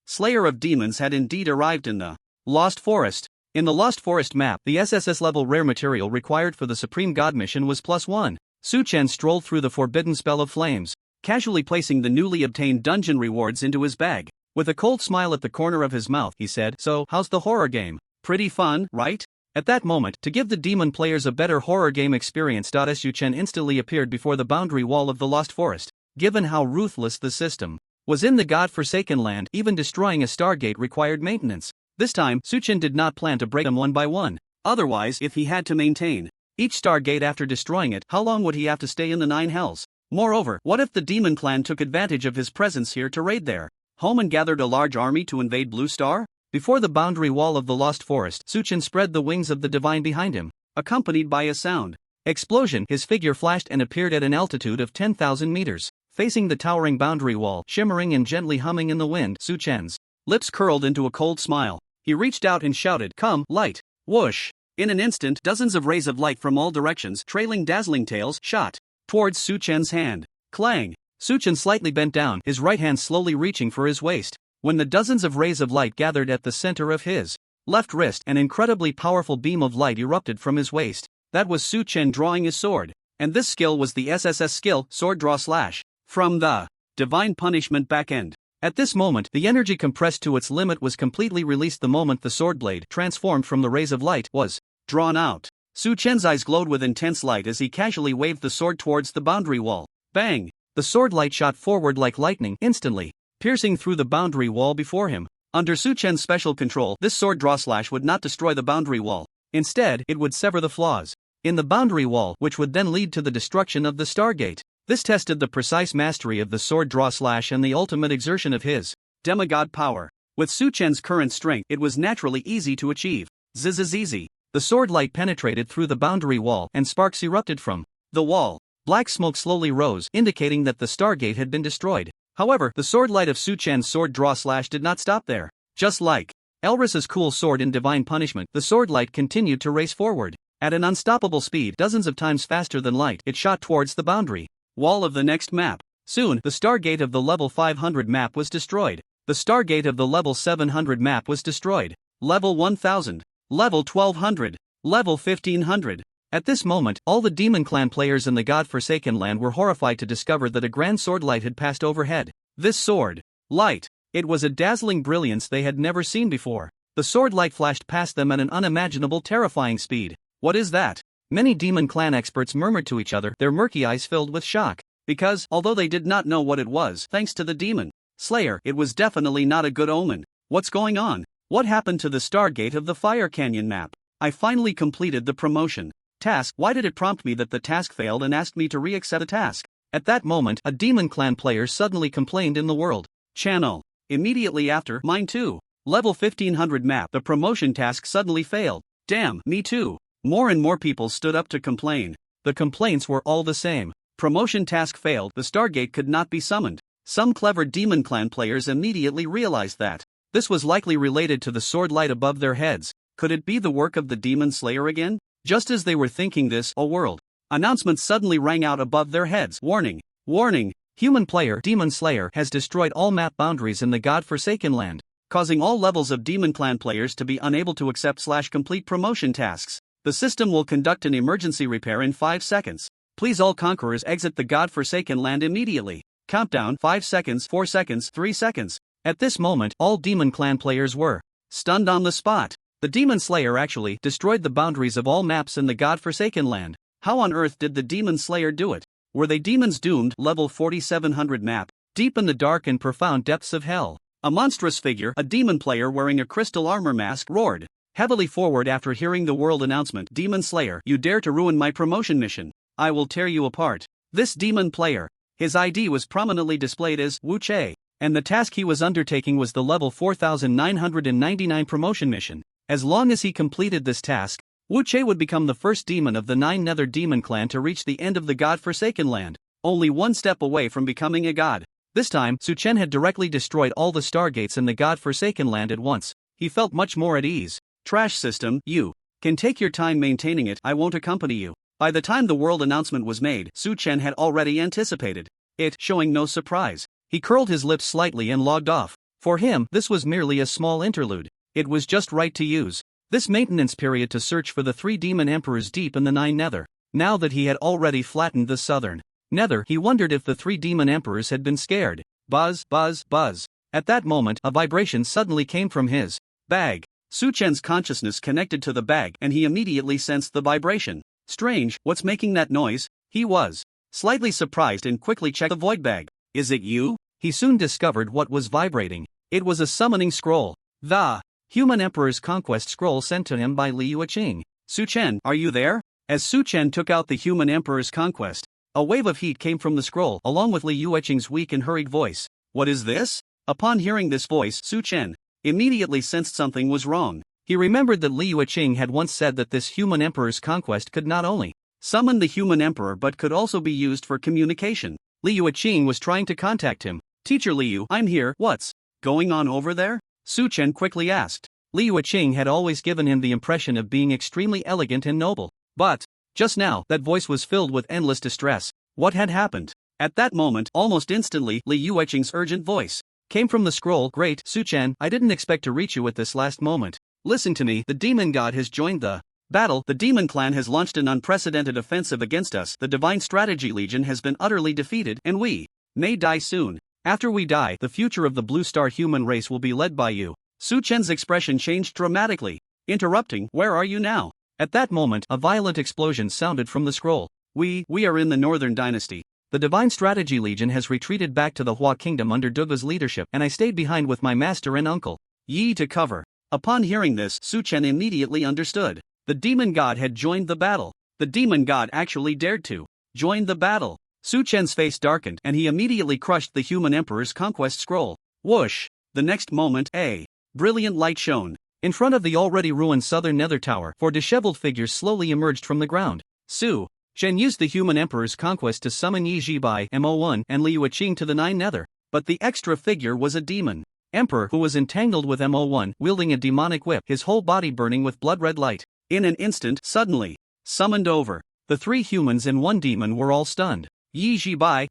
Slayer of Demons had indeed arrived in the Lost Forest. In the Lost Forest map, the SSS level rare material required for the Supreme God mission was +1. Su Chen strolled through the forbidden spell of flames, casually placing the newly obtained dungeon rewards into his bag. With a cold smile at the corner of his mouth, he said, "So, how's the horror game? Pretty fun, right?" At that moment, to give the demon players a better horror game experience, Su Chen instantly appeared before the boundary wall of the Lost Forest. Given how ruthless the system was in the God-forsaken land, even destroying a Stargate required maintenance. This time, Su Chen did not plan to break them one by one. Otherwise, if he had to maintain each Stargate after destroying it, how long would he have to stay in the 9 hells? Moreover, what if the demon clan took advantage of his presence here to raid their home and gathered a large army to invade Blue Star? Before the boundary wall of the Lost Forest, Su Chen spread the wings of the divine behind him, accompanied by a sound explosion. His figure flashed and appeared at an altitude of 10,000 meters, facing the towering boundary wall, shimmering and gently humming in the wind. Su Chen's lips curled into a cold smile. He reached out and shouted, "Come, light!" Whoosh! In an instant, dozens of rays of light from all directions, trailing dazzling tails, shot towards Su Chen's hand. Clang! Su Chen slightly bent down, his right hand slowly reaching for his waist. When the dozens of rays of light gathered at the center of his left wrist, an incredibly powerful beam of light erupted from his waist. That was Su Chen drawing his sword. And this skill was the SSS skill, Sword Draw Slash, from the Divine Punishment backend. At this moment, the energy compressed to its limit was completely released the moment the sword blade, transformed from the rays of light, was drawn out. Su Chen's eyes glowed with intense light as he casually waved the sword towards the boundary wall. Bang! The sword light shot forward like lightning, instantly piercing through the boundary wall before him. Under Su Chen's special control, this sword draw slash would not destroy the boundary wall. Instead, it would sever the flaws in the boundary wall, which would then lead to the destruction of the Stargate. This tested the precise mastery of the sword draw slash and the ultimate exertion of his demigod power. With Su Chen's current strength, it was naturally easy to achieve. Zzz. The sword light penetrated through the boundary wall and sparks erupted from the wall. Black smoke slowly rose, indicating that the Stargate had been destroyed. However, the sword light of Su Chen's sword draw slash did not stop there. Just like Elris's cool sword in Divine Punishment, the sword light continued to race forward. At an unstoppable speed, dozens of times faster than light, it shot towards the boundary wall of the next map. Soon, the Stargate of the level 500 map was destroyed. The Stargate of the level 700 map was destroyed. Level 1000, level 1200, level 1500. At this moment, all the Demon Clan players in the God-forsaken land were horrified to discover that a grand sword light had passed overhead. This sword light, it was a dazzling brilliance they had never seen before. The sword light flashed past them at an unimaginable terrifying speed. What is that? Many Demon Clan experts murmured to each other, their murky eyes filled with shock. Because, although they did not know what it was, thanks to the Demon Slayer, it was definitely not a good omen. What's going on? What happened to the Stargate of the Fire Canyon map? I finally completed the promotion task. Why did it prompt me that the task failed and asked me to re-accept the task? At that moment, a Demon Clan player suddenly complained in the World Channel. Immediately after, mine too. Level 1500 map, the promotion task suddenly failed. Damn, me too. More and more people stood up to complain. The complaints were all the same. Promotion task failed, the Stargate could not be summoned. Some clever Demon Clan players immediately realized that this was likely related to the sword light above their heads. Could it be the work of the Demon Slayer again? Just as they were thinking this, a world announcement suddenly rang out above their heads. Warning! Warning! Human player Demon Slayer has destroyed all map boundaries in the God-forsaken land, causing all levels of Demon Clan players to be unable to accept/complete promotion tasks. The system will conduct an emergency repair in 5 seconds. Please all conquerors exit the God-forsaken land immediately. Countdown: 5 seconds, 4 seconds, 3 seconds. At this moment, all Demon Clan players were stunned on the spot. The Demon Slayer actually destroyed the boundaries of all maps in the God-forsaken land. How on earth did the Demon Slayer do it? Were they demons doomed? Level 4700 map, deep in the dark and profound depths of hell. A monstrous figure, a demon player wearing a crystal armor mask, roared heavily forward after hearing the world announcement. Demon Slayer, you dare to ruin my promotion mission? I will tear you apart. This demon player, His ID was prominently displayed as Wu Che, and the task he was undertaking was the level 4999 promotion mission. As long as he completed this task, Wu Che would become the first demon of the 9 Nether Demon clan to reach the end of the God-forsaken land, only one step away from becoming a god. This time, Su Chen had directly destroyed all the stargates in the God-forsaken land at once. He felt much more at ease. Trash system, you can take your time maintaining it, I won't accompany you. By the time the world announcement was made, Su Chen had already anticipated it, showing no surprise. He curled his lips slightly and logged off. For him, this was merely a small interlude. It was just right to use this maintenance period to search for the 3 demon emperors deep in the 9 Nether. Now that he had already flattened the southern Nether, he wondered if the 3 demon emperors had been scared. Buzz, buzz, buzz. At that moment, a vibration suddenly came from his bag. Su Chen's consciousness connected to the bag and he immediately sensed the vibration. Strange, what's making that noise? He was slightly surprised and quickly checked the void bag. Is it you? He soon discovered what was vibrating. It was a summoning scroll. The Human Emperor's Conquest scroll sent to him by Liu Qing. Su Chen, are you there? As Su Chen took out the Human Emperor's Conquest, a wave of heat came from the scroll along with Liu Qing's weak and hurried voice. What is this? Upon hearing this voice, Su Chen immediately sensed something was wrong. He remembered that Liu Qing had once said that this Human Emperor's Conquest could not only summon the Human Emperor but could also be used for communication. Liu Qing was trying to contact him. Teacher Liu, I'm here, what's going on over there? Su Chen quickly asked. Liu Qing had always given him the impression of being extremely elegant and noble. But just now, that voice was filled with endless distress. What had happened? At that moment, almost instantly, Liu Qing's urgent voice came from the scroll. Great, Su Chen, I didn't expect to reach you at this last moment. Listen to me, the demon god has joined the battle. The demon clan has launched an unprecedented offensive against us. The divine strategy legion has been utterly defeated, and we may die soon. After we die, the future of the Blue Star human race will be led by you. Su Chen's expression changed dramatically, interrupting, where are you now? At that moment, a violent explosion sounded from the scroll. We are in the Northern Dynasty. The Divine Strategy Legion has retreated back to the Hua Kingdom under Duga's leadership, and I stayed behind with my master and uncle Yi to cover. Upon hearing this, Su Chen immediately understood. The demon god had joined the battle. The demon god actually dared to join the battle. Su Chen's face darkened and he immediately crushed the Human Emperor's Conquest scroll. Whoosh! The next moment, a brilliant light shone in front of the already ruined southern Nether Tower. 4 disheveled figures slowly emerged from the ground. Su Chen used the Human Emperor's Conquest to summon Yi Jibai, Mo1, and Liu Qing to the 9 Nether. But the extra figure was a demon emperor who was entangled with Mo1, wielding a demonic whip, his whole body burning with blood-red light. In an instant, suddenly summoned over, the 3 humans and 1 demon were all stunned. Yi Jibai?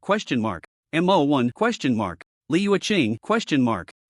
Mo1? Liu Qing?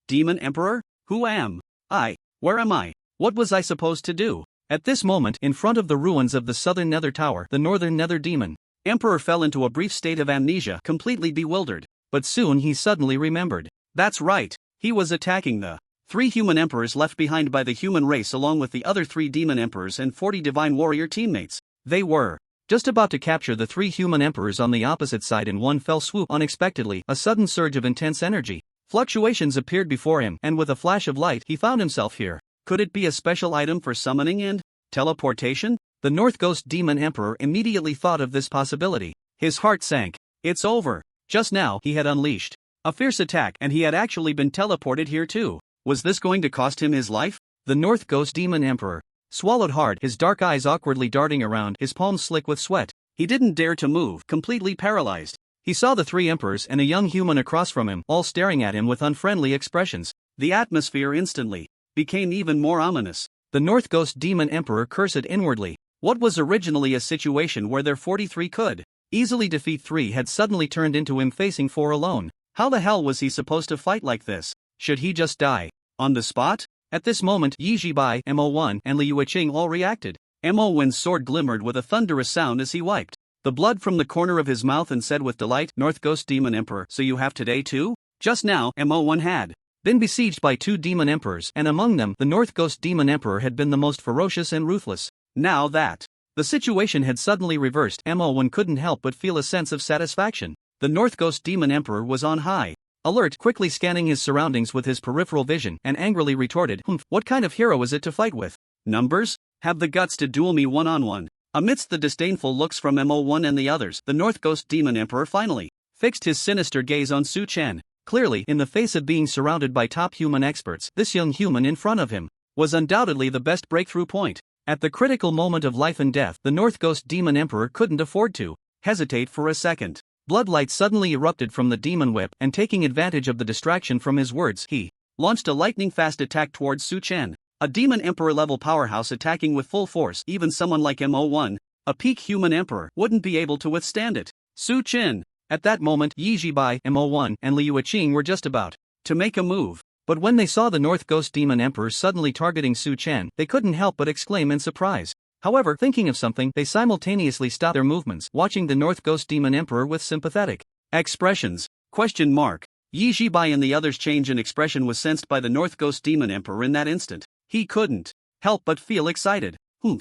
Demon Emperor? Who am I? Where am I? What was I supposed to do? At this moment, in front of the ruins of the southern Nether Tower, the northern Nether Demon Emperor fell into a brief state of amnesia, completely bewildered. But soon he suddenly remembered. That's right, he was attacking the 3 human emperors left behind by the human race along with the other 3 demon emperors and 40 divine warrior teammates. They were just about to capture the 3 human emperors on the opposite side in one fell swoop. Unexpectedly, a sudden surge of intense energy fluctuations appeared before him, and with a flash of light, he found himself here. Could it be a special item for summoning and teleportation? The North Ghost Demon Emperor immediately thought of this possibility. His heart sank. It's over. Just now, he had unleashed a fierce attack and he had actually been teleported here too. Was this going to cost him his life? The North Ghost Demon Emperor swallowed hard, his dark eyes awkwardly darting around, his palms slick with sweat. He didn't dare to move, completely paralyzed. He saw the 3 emperors and a young human across from him, all staring at him with unfriendly expressions. The atmosphere instantly became even more ominous. The North Ghost Demon Emperor cursed inwardly. What was originally a situation where their 43 could easily defeat 3 had suddenly turned into him facing 4 alone. How the hell was he supposed to fight like this? Should he just die on the spot? At this moment, Yi Jibai, Mo1, and Liu Qing all reacted. Mo1's sword glimmered with a thunderous sound as he wiped the blood from the corner of his mouth and said with delight, North Ghost Demon Emperor, so you have today too? Just now, Mo1 had been besieged by 2 demon emperors, and among them, the North Ghost Demon Emperor had been the most ferocious and ruthless. Now that the situation had suddenly reversed, Mo1 couldn't help but feel a sense of satisfaction. The North Ghost Demon Emperor was on high alert, quickly scanning his surroundings with his peripheral vision, and angrily retorted, what kind of hero is it to fight with? Numbers? Have the guts to duel me one-on-one. Amidst the disdainful looks from Mo1 and the others, the North Ghost Demon Emperor finally fixed his sinister gaze on Su Chen. Clearly, in the face of being surrounded by top human experts, this young human in front of him was undoubtedly the best breakthrough point. At the critical moment of life and death, the North Ghost Demon Emperor couldn't afford to hesitate for a second. Bloodlight suddenly erupted from the demon whip, and taking advantage of the distraction from his words, he launched a lightning-fast attack towards Su Chen. A Demon Emperor-level powerhouse attacking with full force, even someone like Mo1, a peak human emperor, wouldn't be able to withstand it. Su Chen. At that moment, Yi Jibai, Mo1, and Liu Qing were just about to make a move. But when they saw the North Ghost Demon Emperor suddenly targeting Su Chen, they couldn't help but exclaim in surprise. However, thinking of something, they simultaneously stopped their movements, watching the North Ghost Demon Emperor with sympathetic expressions. Yi Jibai and the others' change in expression was sensed by the North Ghost Demon Emperor in that instant. He couldn't help but feel excited.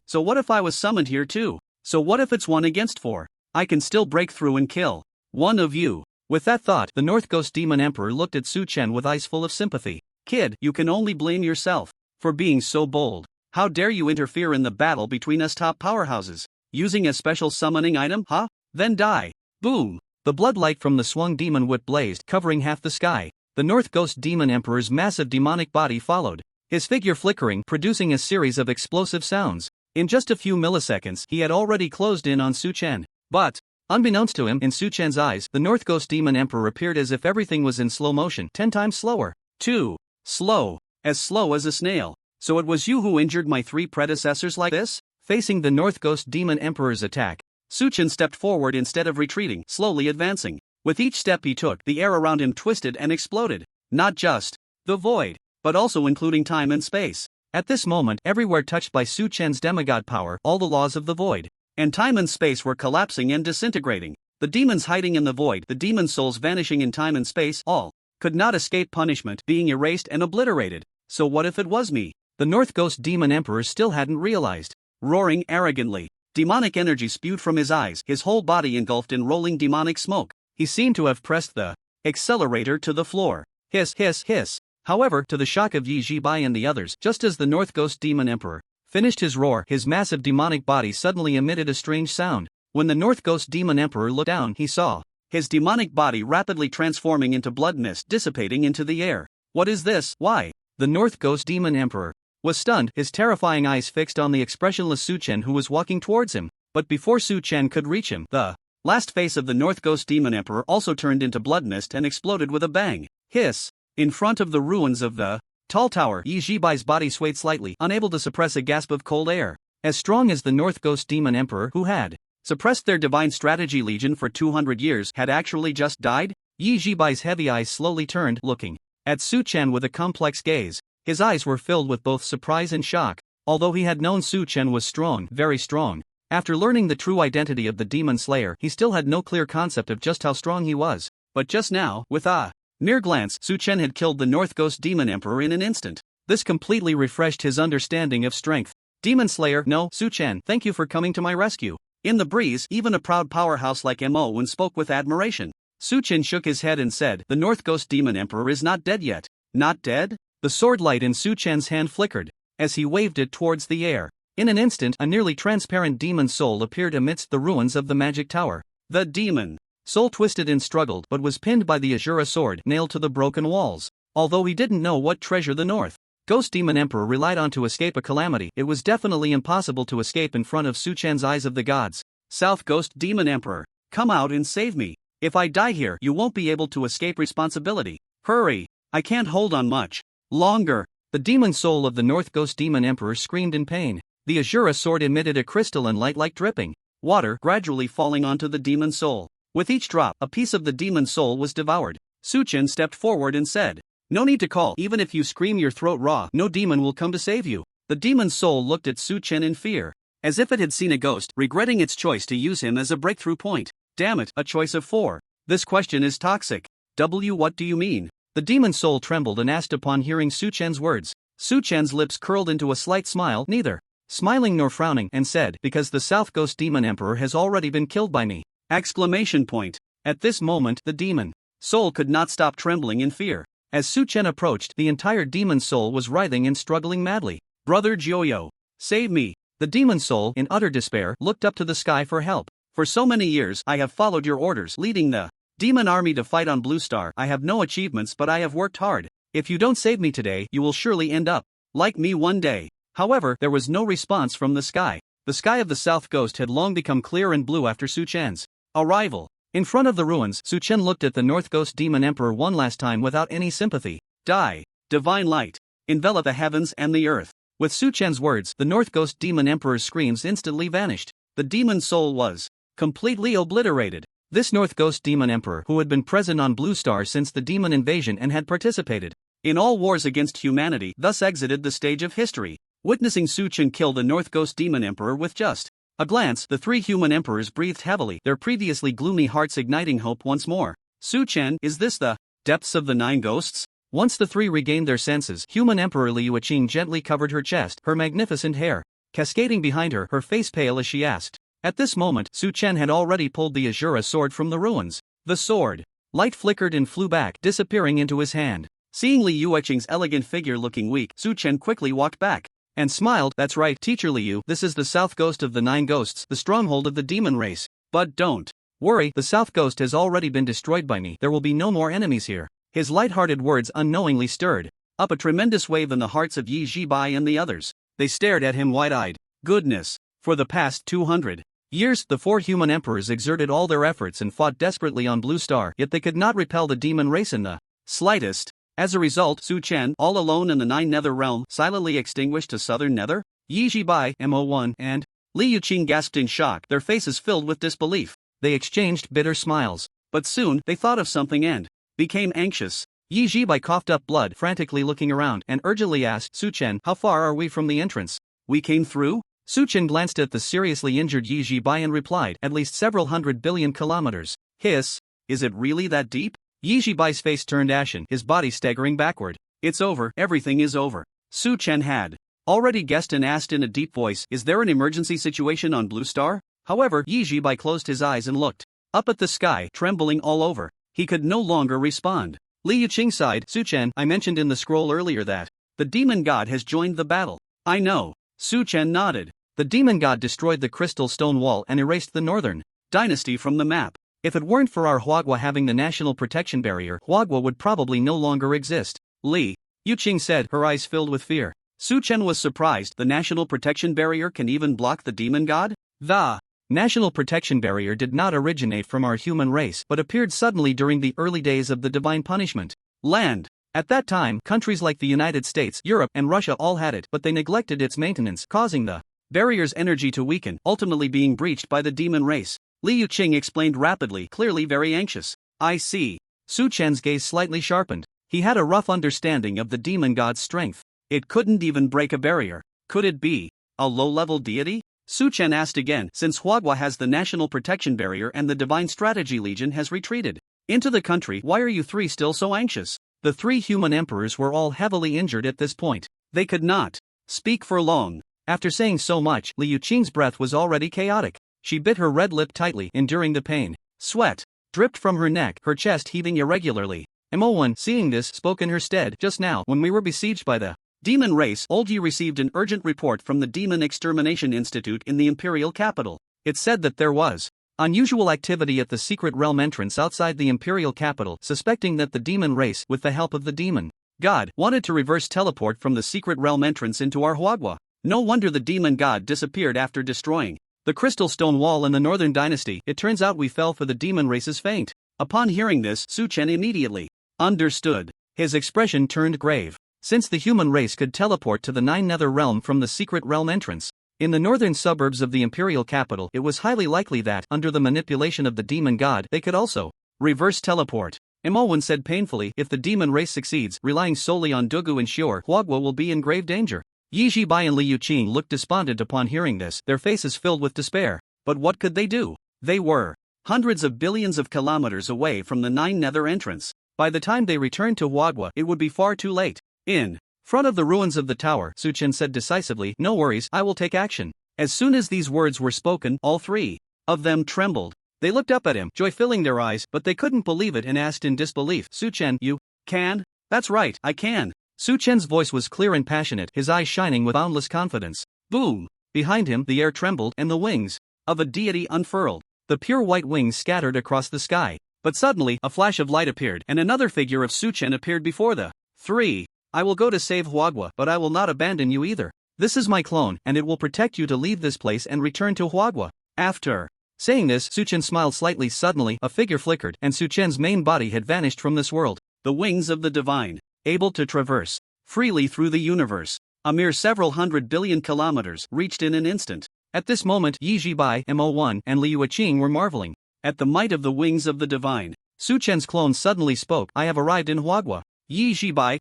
So what if I was summoned here too? So what if it's 1 against 4? I can still break through and kill one of you. With that thought, the North Ghost Demon Emperor looked at Su Chen with eyes full of sympathy. Kid, you can only blame yourself for being so bold. How dare you interfere in the battle between us top powerhouses? Using a special summoning item, huh? Then die. Boom. The bloodlight from the swung demon whip blazed, covering half the sky. The North Ghost Demon Emperor's massive demonic body followed, his figure flickering, producing a series of explosive sounds. In just a few milliseconds, he had already closed in on Su Chen. But, unbeknownst to him, in Su Chen's eyes, the North Ghost Demon Emperor appeared as if everything was in slow motion, 10 times slower. Too slow. As slow as a snail. So it was you who injured my 3 predecessors like this? Facing the North Ghost Demon Emperor's attack, Su Chen stepped forward instead of retreating, slowly advancing. With each step he took, the air around him twisted and exploded. Not just the void, but also including time and space. At this moment, everywhere touched by Su Chen's demigod power, all the laws of the void and time and space were collapsing and disintegrating. The demons hiding in the void, the demon souls vanishing in time and space, all could not escape punishment, being erased and obliterated. So what if it was me? The North Ghost Demon Emperor still hadn't realized. Roaring arrogantly, demonic energy spewed from his eyes, his whole body engulfed in rolling demonic smoke. He seemed to have pressed the accelerator to the floor. Hiss, hiss, hiss. However, to the shock of Yi Jibai and the others, just as the North Ghost Demon Emperor finished his roar, his massive demonic body suddenly emitted a strange sound. When the North Ghost Demon Emperor looked down, he saw his demonic body rapidly transforming into blood mist dissipating into the air. What is this? Why? The North Ghost Demon Emperor was stunned, his terrifying eyes fixed on the expressionless Su Chen who was walking towards him. But before Su Chen could reach him, the last face of the North Ghost Demon Emperor also turned into blood mist and exploded with a bang. Hiss. In front of the ruins of the tall tower, Yi Jibai's body swayed slightly, unable to suppress a gasp of cold air. As strong as the North Ghost Demon Emperor, who had suppressed their divine strategy legion for 200 years, had actually just died? Yi Jibai's heavy eyes slowly turned, looking at Su Chen with a complex gaze. His eyes were filled with both surprise and shock. Although he had known Su Chen was strong, very strong, after learning the true identity of the Demon Slayer, he still had no clear concept of just how strong he was. But just now, with a mere glance, Su Chen had killed the North Ghost Demon Emperor in an instant. This completely refreshed his understanding of strength. Demon Slayer, no, Su Chen, thank you for coming to my rescue. In the breeze, even a proud powerhouse like Mo1 spoke with admiration. Su Chen shook his head and said, the North Ghost Demon Emperor is not dead yet. Not dead? The sword light in Su Chen's hand flickered, as he waved it towards the air. In an instant, a nearly transparent demon soul appeared amidst the ruins of the magic tower. The demon soul twisted and struggled but was pinned by the Azura sword nailed to the broken walls. Although he didn't know what treasure the North Ghost Demon Emperor relied on to escape a calamity, it was definitely impossible to escape in front of Su Chen's eyes of the gods. South Ghost Demon Emperor, come out and save me. If I die here, you won't be able to escape responsibility. Hurry, I can't hold on much longer. The demon soul of the North Ghost Demon Emperor screamed in pain. The Azura sword emitted a crystalline light like dripping water, gradually falling onto the demon soul. With each drop, a piece of the demon soul was devoured. Su Chen stepped forward and said, no need to call, even if you scream your throat raw, no demon will come to save you. The demon soul looked at Su Chen in fear, as if it had seen a ghost, regretting its choice to use him as a breakthrough point. Damn it, a choice of 4. This question is toxic. What do you mean? The demon soul trembled and asked upon hearing Su Chen's words. Su Chen's lips curled into a slight smile, neither smiling nor frowning, and said, because the South Ghost Demon Emperor has already been killed by me. Exclamation point. At this moment, the demon soul could not stop trembling in fear. As Su Chen approached, the entire demon soul was writhing and struggling madly. Brother Joyo, save me. The demon soul, in utter despair, looked up to the sky for help. For so many years I have followed your orders, leading the demon army to fight on Blue Star. I have no achievements, but I have worked hard. If you don't save me today, you will surely end up like me one day. However, there was no response from the sky. The sky of the South Coast had long become clear and blue after Su Chen's arrival. In front of the ruins, Su Chen looked at the North Ghost Demon Emperor one last time without any sympathy. Die. Divine light. Envelop the heavens and the earth. With Su Chen's words, the North Ghost Demon Emperor's screams instantly vanished. The demon soul was completely obliterated. This North Ghost Demon Emperor, who had been present on Blue Star since the demon invasion and had participated in all wars against humanity, thus exited the stage of history. Witnessing Su Chen kill the North Ghost Demon Emperor with just a glance, the three human emperors breathed heavily, their previously gloomy hearts igniting hope once more. Su Chen, is this the depths of the nine ghosts? Once the three regained their senses, human Emperor Liu Qing gently covered her chest, her magnificent hair cascading behind her, her face pale as she asked. At this moment, Su Chen had already pulled the Azura sword from the ruins. The sword light flickered and flew back, disappearing into his hand. Seeing Liu Qing's elegant figure looking weak, Su Chen quickly walked back and smiled. That's right, Teacher Liu, this is the South Ghost of the Nine Ghosts, the stronghold of the demon race. But don't worry, the South Ghost has already been destroyed by me. There will be no more enemies here. His light-hearted words unknowingly stirred up a tremendous wave in the hearts of Yi Jibai and the others. They stared at him wide-eyed. Goodness! For the past 200 years, the four human emperors exerted all their efforts and fought desperately on Blue Star, yet they could not repel the demon race in the slightest. As a result, Su Chen, all alone in the Nine Nether Realm, silently extinguished to Southern Nether. Yi Jibai, Mo1, and Liu Qing gasped in shock, their faces filled with disbelief. They exchanged bitter smiles. But soon, they thought of something and became anxious. Yi Jibai coughed up blood, frantically looking around, and urgently asked, Su Chen, how far are we from the entrance? We came through? Su Chen glanced at the seriously injured Yi Jibai and replied, at least several 100 billion kilometers. Hiss, is it really that deep? Yi Jibai's face turned ashen, his body staggering backward. It's over, everything is over. Su Chen had already guessed and asked in a deep voice, is there an emergency situation on Blue Star? However, Yi Jibai closed his eyes and looked up at the sky, trembling all over. He could no longer respond. Liu Qing sighed, Su Chen, I mentioned in the scroll earlier that the demon god has joined the battle. I know. Su Chen nodded. The demon god destroyed the crystal stone wall and erased the northern dynasty from the map. If it weren't for our Huagua having the national protection barrier, Huagua would probably no longer exist. Liu Qing said, her eyes filled with fear. Su Chen was surprised. The national protection barrier can even block the demon god? The national protection barrier did not originate from our human race but appeared suddenly during the early days of the divine punishment land. At that time, countries like the United States, Europe, and Russia all had it, but they neglected its maintenance, causing the barrier's energy to weaken, ultimately being breached by the demon race. Liu Qing explained rapidly, clearly very anxious. I see. Su Chen's gaze slightly sharpened. He had a rough understanding of the demon god's strength. It couldn't even break a barrier. Could it be a low-level deity? Su Chen asked again, since Huagua has the national protection barrier and the Divine Strategy Legion has retreated into the country, why are you three still so anxious? The three human emperors were all heavily injured at this point. They could not speak for long. After saying so much, Liu Qing's breath was already chaotic. She bit her red lip tightly, enduring the pain. Sweat dripped from her neck, her chest heaving irregularly. Mo1, seeing this, spoke in her stead. Just now, when we were besieged by the demon race, Old Yi received an urgent report from the Demon Extermination Institute in the imperial capital. It said that there was unusual activity at the secret realm entrance outside the imperial capital, suspecting that the demon race, with the help of the demon god, wanted to reverse teleport from the secret realm entrance into our Huagua. No wonder the demon god disappeared after destroying the crystal stone wall in the northern dynasty. It turns out we fell for the demon race's feint. Upon hearing this, Su Chen immediately understood. His expression turned grave. Since the human race could teleport to the Nine Nether Realm from the secret realm entrance in the northern suburbs of the imperial capital, it was highly likely that, under the manipulation of the demon god, they could also reverse teleport. Imowen said painfully, if the demon race succeeds, relying solely on Dugu and Shior, Huagua will be in grave danger. Yi Jibai and Liu Qing looked despondent upon hearing this, their faces filled with despair. But what could they do? They were hundreds of billions of kilometers away from the Nine Nether entrance. By the time they returned to Huagua, it would be far too late. In front of the ruins of the tower, Su Chen said decisively, no worries, I will take action. As soon as these words were spoken, all three of them trembled. They looked up at him, joy filling their eyes, but they couldn't believe it and asked in disbelief, Su Chen, you can? That's right, I can. Su Chen's voice was clear and passionate, his eyes shining with boundless confidence. Boom! Behind him, the air trembled, and the wings of a deity unfurled. The pure white wings scattered across the sky. But suddenly, a flash of light appeared, and another figure of Suchen appeared before the three. I will go to save Huagua, but I will not abandon you either. This is my clone, and it will protect you to leave this place and return to Huagua. After saying this, Suchen smiled slightly. Suddenly, a figure flickered, and Suchen's main body had vanished from this world. The wings of the divine, able to traverse freely through the universe, a mere several hundred billion kilometers, reached in an instant. At this moment, Yi Jibai, Mo1, and Liu Qing were marveling at the might of the wings of the divine. Suchen's clone suddenly spoke. I have arrived in Huagua. Yi Jibai!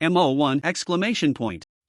Mo1!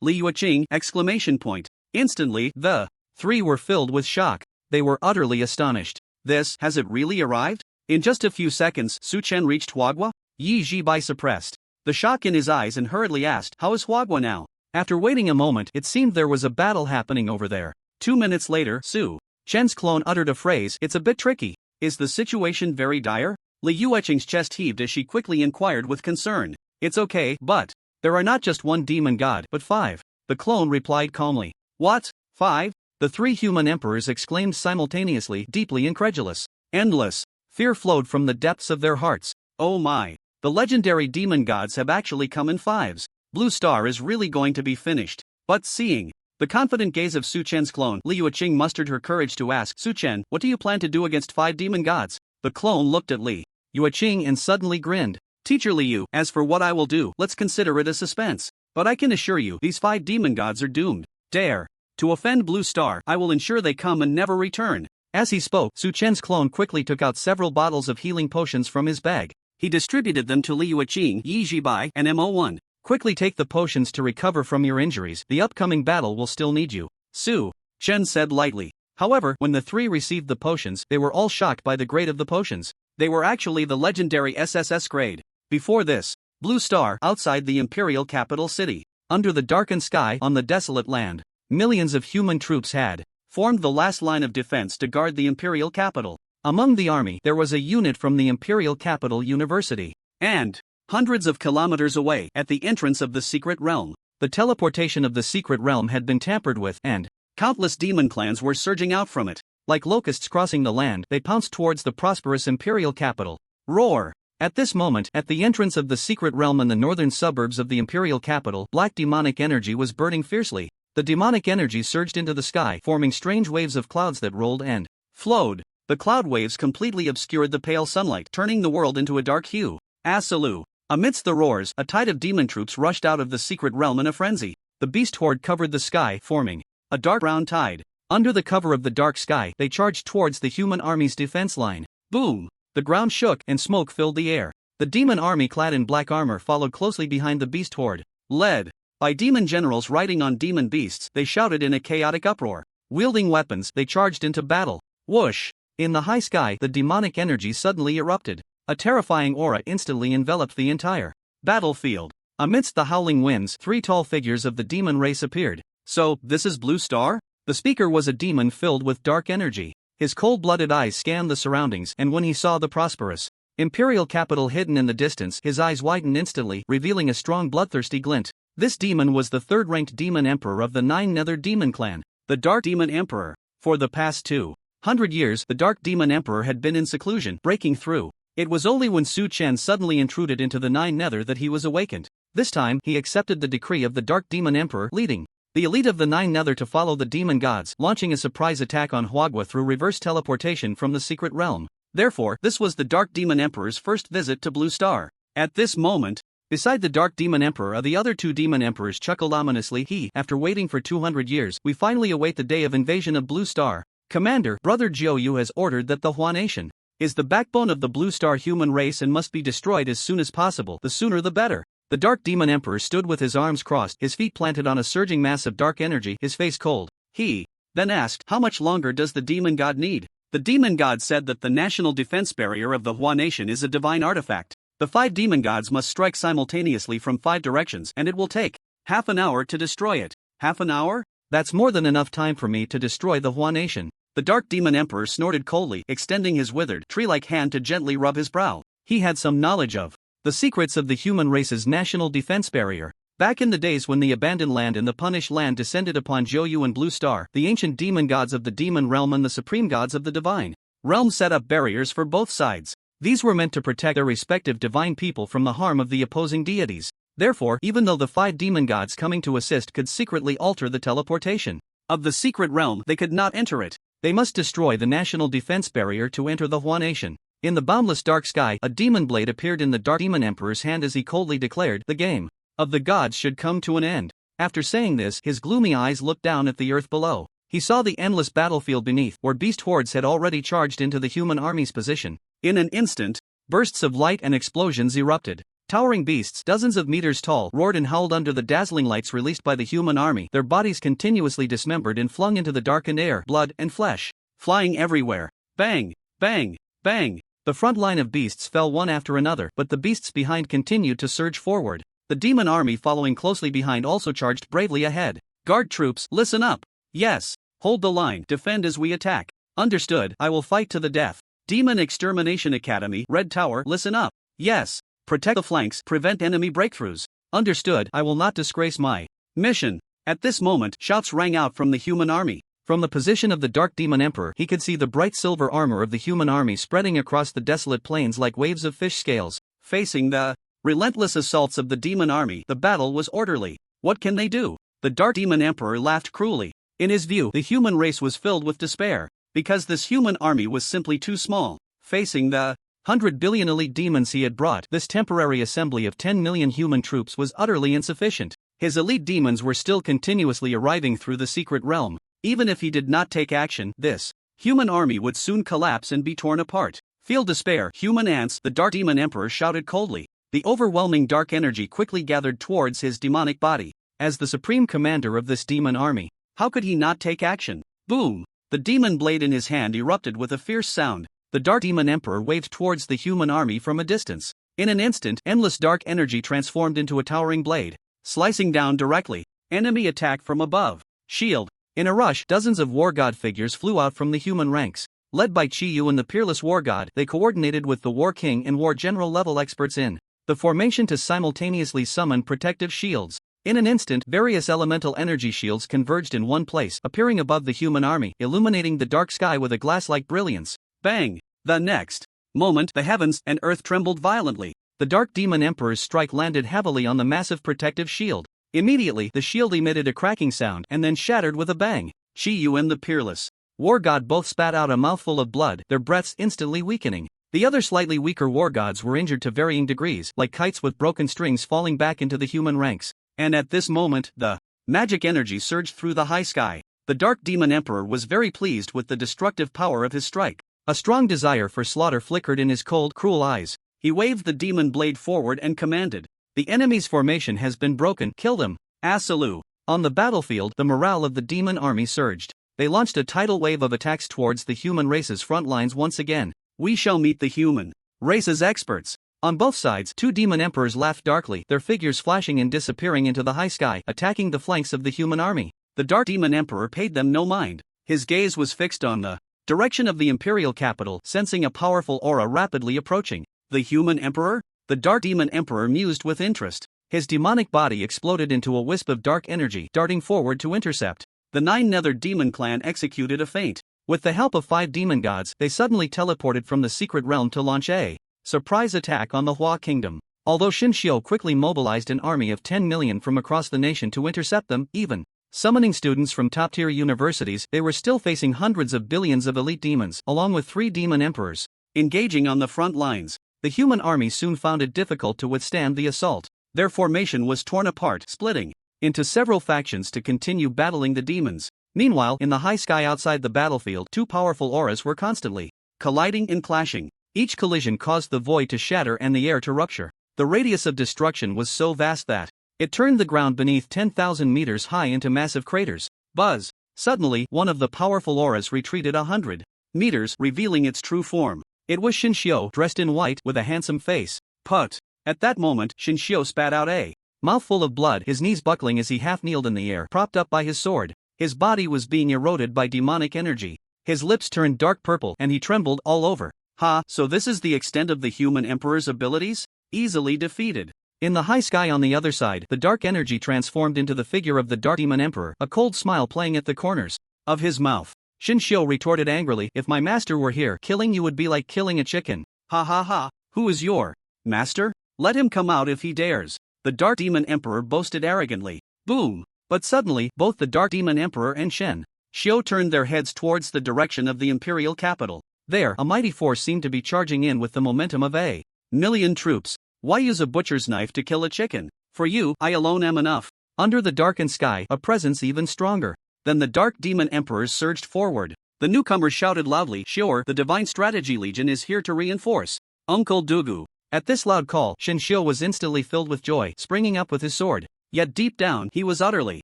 Liu Qing! Instantly, the three were filled with shock. They were utterly astonished. Has it really arrived? In just a few seconds, Suchen reached Huagua? Yi Jibai suppressed the shock in his eyes and hurriedly asked, how is Huagua now? After waiting a moment, it seemed there was a battle happening over there. 2 minutes later, Su Chen's clone uttered a phrase, it's a bit tricky. Is the situation very dire? Liu Qing's chest heaved as she quickly inquired with concern. It's okay, but there are not just one demon god, but 5. The clone replied calmly. What? 5? The 3 human emperors exclaimed simultaneously, deeply incredulous. Endless fear flowed from the depths of their hearts. Oh my! The legendary demon gods have actually come in 5s. Blue Star is really going to be finished. But seeing the confident gaze of Suchen's clone, Liu Qing mustered her courage to ask, Suchen, what do you plan to do against 5 demon gods? The clone looked at Liu Qing and suddenly grinned. Teacher Liu, as for what I will do, let's consider it a suspense. But I can assure you, these 5 demon gods are doomed. Dare to offend Blue Star, I will ensure they come and never return. As he spoke, Suchen's clone quickly took out several bottles of healing potions from his bag. He distributed them to Liu Qing, Yi Jibai, and Mo1. Quickly take the potions to recover from your injuries. The upcoming battle will still need you. Su Chen said lightly. However, when the 3 received the potions, they were all shocked by the grade of the potions. They were actually the legendary SSS grade. Before this, Blue Star, outside the imperial capital city, under the darkened sky on the desolate land, millions of human troops had formed the last line of defense to guard the imperial capital. Among the army, there was a unit from the imperial capital university. And hundreds of kilometers away, at the entrance of the secret realm, the teleportation of the secret realm had been tampered with, and countless demon clans were surging out from it. Like locusts crossing the land, they pounced towards the prosperous imperial capital. Roar! At this moment, at the entrance of the secret realm in the northern suburbs of the imperial capital, black demonic energy was burning fiercely. The demonic energy surged into the sky, forming strange waves of clouds that rolled and flowed. The cloud waves completely obscured the pale sunlight, turning the world into a dark hue. Asalu! Amidst the roars, a tide of demon troops rushed out of the secret realm in a frenzy. The beast horde covered the sky, forming a dark brown tide. Under the cover of the dark sky, they charged towards the human army's defense line. Boom! The ground shook, and smoke filled the air. The demon army clad in black armor followed closely behind the beast horde. Led by demon generals riding on demon beasts, they shouted in a chaotic uproar. Wielding weapons, they charged into battle. Whoosh! In the high sky, the demonic energy suddenly erupted. A terrifying aura instantly enveloped the entire battlefield. Amidst the howling winds, 3 tall figures of the demon race appeared. So, this is Blue Star? The speaker was a demon filled with dark energy. His cold-blooded eyes scanned the surroundings, and when he saw the prosperous imperial capital hidden in the distance, his eyes widened instantly, revealing a strong bloodthirsty glint. This demon was the 3rd-ranked demon emperor of the 9 Nether Demon Clan, the Dark Demon Emperor. For the past 200 years, the Dark Demon Emperor had been in seclusion, breaking through. It was only when Su Chen suddenly intruded into the 9 Nether that he was awakened. This time, he accepted the decree of the Dark Demon Emperor, leading the elite of the 9 Nether to follow the demon gods, launching a surprise attack on Huagua through reverse teleportation from the secret realm. Therefore, this was the Dark Demon Emperor's first visit to Blue Star. At this moment, beside the Dark Demon Emperor, the other 2 demon emperors chuckled ominously. After waiting for 200 years, we finally await the day of invasion of Blue Star. Commander, Brother Jiu has ordered that the Hua Nation is the backbone of the Blue Star human race and must be destroyed as soon as possible. The sooner the better. The Dark Demon Emperor stood with his arms crossed, his feet planted on a surging mass of dark energy, his face cold. He then asked, how much longer does the demon god need? The demon god said that the national defense barrier of the Hua Nation is a divine artifact. The 5 demon gods must strike simultaneously from 5 directions, and it will take half an hour to destroy it. Half an hour? That's more than enough time for me to destroy the Hua Nation. The Dark Demon Emperor snorted coldly, extending his withered, tree-like hand to gently rub his brow. He had some knowledge of the secrets of the human race's national defense barrier. Back in the days when the abandoned land and the punished land descended upon Jiu and Blue Star, the ancient demon gods of the demon realm and the supreme gods of the divine realm set up barriers for both sides. These were meant to protect their respective divine people from the harm of the opposing deities. Therefore, even though the 5 demon gods coming to assist could secretly alter the teleportation of the secret realm, they could not enter it. They must destroy the national defense barrier to enter the Hua nation. In the boundless dark sky, a demon blade appeared in the Dark Demon Emperor's hand as he coldly declared, "The game of the gods should come to an end." After saying this, his gloomy eyes looked down at the earth below. He saw the endless battlefield beneath, where beast hordes had already charged into the human army's position. In an instant, bursts of light and explosions erupted. Towering beasts, dozens of meters tall, roared and howled under the dazzling lights released by the human army, their bodies continuously dismembered and flung into the darkened air, blood and flesh flying everywhere. Bang! Bang! Bang! The front line of beasts fell one after another, but the beasts behind continued to surge forward. The demon army following closely behind also charged bravely ahead. Guard troops, listen up. Yes. Hold the line, defend as we attack. Understood, I will fight to the death. Demon Extermination Academy, Red Tower, listen up. Yes. Protect the flanks, prevent enemy breakthroughs. Understood, I will not disgrace my mission. At this moment, shouts rang out from the human army. From the position of the Dark Demon Emperor, he could see the bright silver armor of the human army spreading across the desolate plains like waves of fish scales. Facing the relentless assaults of the demon army, the battle was orderly. What can they do? The Dark Demon Emperor laughed cruelly. In his view, the human race was filled with despair, because this human army was simply too small. Facing the 100 billion elite demons he had brought, this temporary assembly of 10 million human troops was utterly insufficient. His elite demons were still continuously arriving through the secret realm. Even if he did not take action, this human army would soon collapse and be torn apart. Feel despair, human ants, the Dark Demon Emperor shouted coldly. The overwhelming dark energy quickly gathered towards his demonic body. As the supreme commander of this demon army, how could he not take action? Boom! The demon blade in his hand erupted with a fierce sound. The Dark Demon Emperor waved towards the human army from a distance. In an instant, endless dark energy transformed into a towering blade, slicing down directly. Enemy attack from above. Shield. In a rush, dozens of war god figures flew out from the human ranks. Led by Chi Yu and the peerless war god, they coordinated with the war king and war general level experts in the formation to simultaneously summon protective shields. In an instant, various elemental energy shields converged in one place, appearing above the human army, illuminating the dark sky with a glass-like brilliance. Bang! The next moment, the heavens and earth trembled violently. The Dark Demon Emperor's strike landed heavily on the massive protective shield. Immediately, the shield emitted a cracking sound and then shattered with a bang. Chi Yu and the peerless war god both spat out a mouthful of blood, their breaths instantly weakening. The other slightly weaker war gods were injured to varying degrees, like kites with broken strings falling back into the human ranks. And at this moment, the magic energy surged through the high sky. The Dark Demon Emperor was very pleased with the destructive power of his strike. A strong desire for slaughter flickered in his cold, cruel eyes. He waved the demon blade forward and commanded, "The enemy's formation has been broken, kill them." Asalu. On the battlefield, the morale of the demon army surged. They launched a tidal wave of attacks towards the human race's front lines once again. We shall meet the human race's experts. On both sides, 2 demon emperors laughed darkly, their figures flashing and disappearing into the high sky, attacking the flanks of the human army. The Dark Demon Emperor paid them no mind. His gaze was fixed on the direction of the imperial capital, sensing a powerful aura rapidly approaching. The human emperor? The Dark Demon Emperor mused with interest. His demonic body exploded into a wisp of dark energy, darting forward to intercept. The 9 Nether Demon clan executed a feint. With the help of 5 demon gods, they suddenly teleported from the secret realm to launch a surprise attack on the Hua kingdom. Although Shinshio quickly mobilized an army of 10 million from across the nation to intercept them, even summoning students from top-tier universities, they were still facing hundreds of billions of elite demons, along with 3 demon emperors. Engaging on the front lines, the human army soon found it difficult to withstand the assault. Their formation was torn apart, splitting into several factions to continue battling the demons. Meanwhile, in the high sky outside the battlefield, 2 powerful auras were constantly colliding and clashing. Each collision caused the void to shatter and the air to rupture. The radius of destruction was so vast that it turned the ground beneath 10,000 meters high into massive craters. Buzz! Suddenly, one of the powerful auras retreated 100 meters, revealing its true form. It was Shinshio, dressed in white, with a handsome face. Put! At that moment, Shinshio spat out a mouthful of blood, his knees buckling as he half-kneeled in the air, propped up by his sword. His body was being eroded by demonic energy. His lips turned dark purple and he trembled all over. Ha, so this is the extent of the human emperor's abilities? Easily defeated. In the high sky on the other side, the dark energy transformed into the figure of the Dark Demon Emperor, a cold smile playing at the corners of his mouth. Shinshio retorted angrily, "If my master were here, killing you would be like killing a chicken." Ha ha ha, who is your master? Let him come out if he dares. The Dark Demon Emperor boasted arrogantly. Boom! But suddenly, both the Dark Demon Emperor and Shen Xiu turned their heads towards the direction of the imperial capital. There, a mighty force seemed to be charging in with the momentum of a million troops. Why use a butcher's knife to kill a chicken? For you, I alone am enough. Under the darkened sky, a presence even stronger than the Dark Demon Emperors surged forward. The newcomers shouted loudly, "Sure, the Divine Strategy Legion is here to reinforce Uncle Dugu." At this loud call, Shen Xiu was instantly filled with joy, springing up with his sword. Yet deep down, he was utterly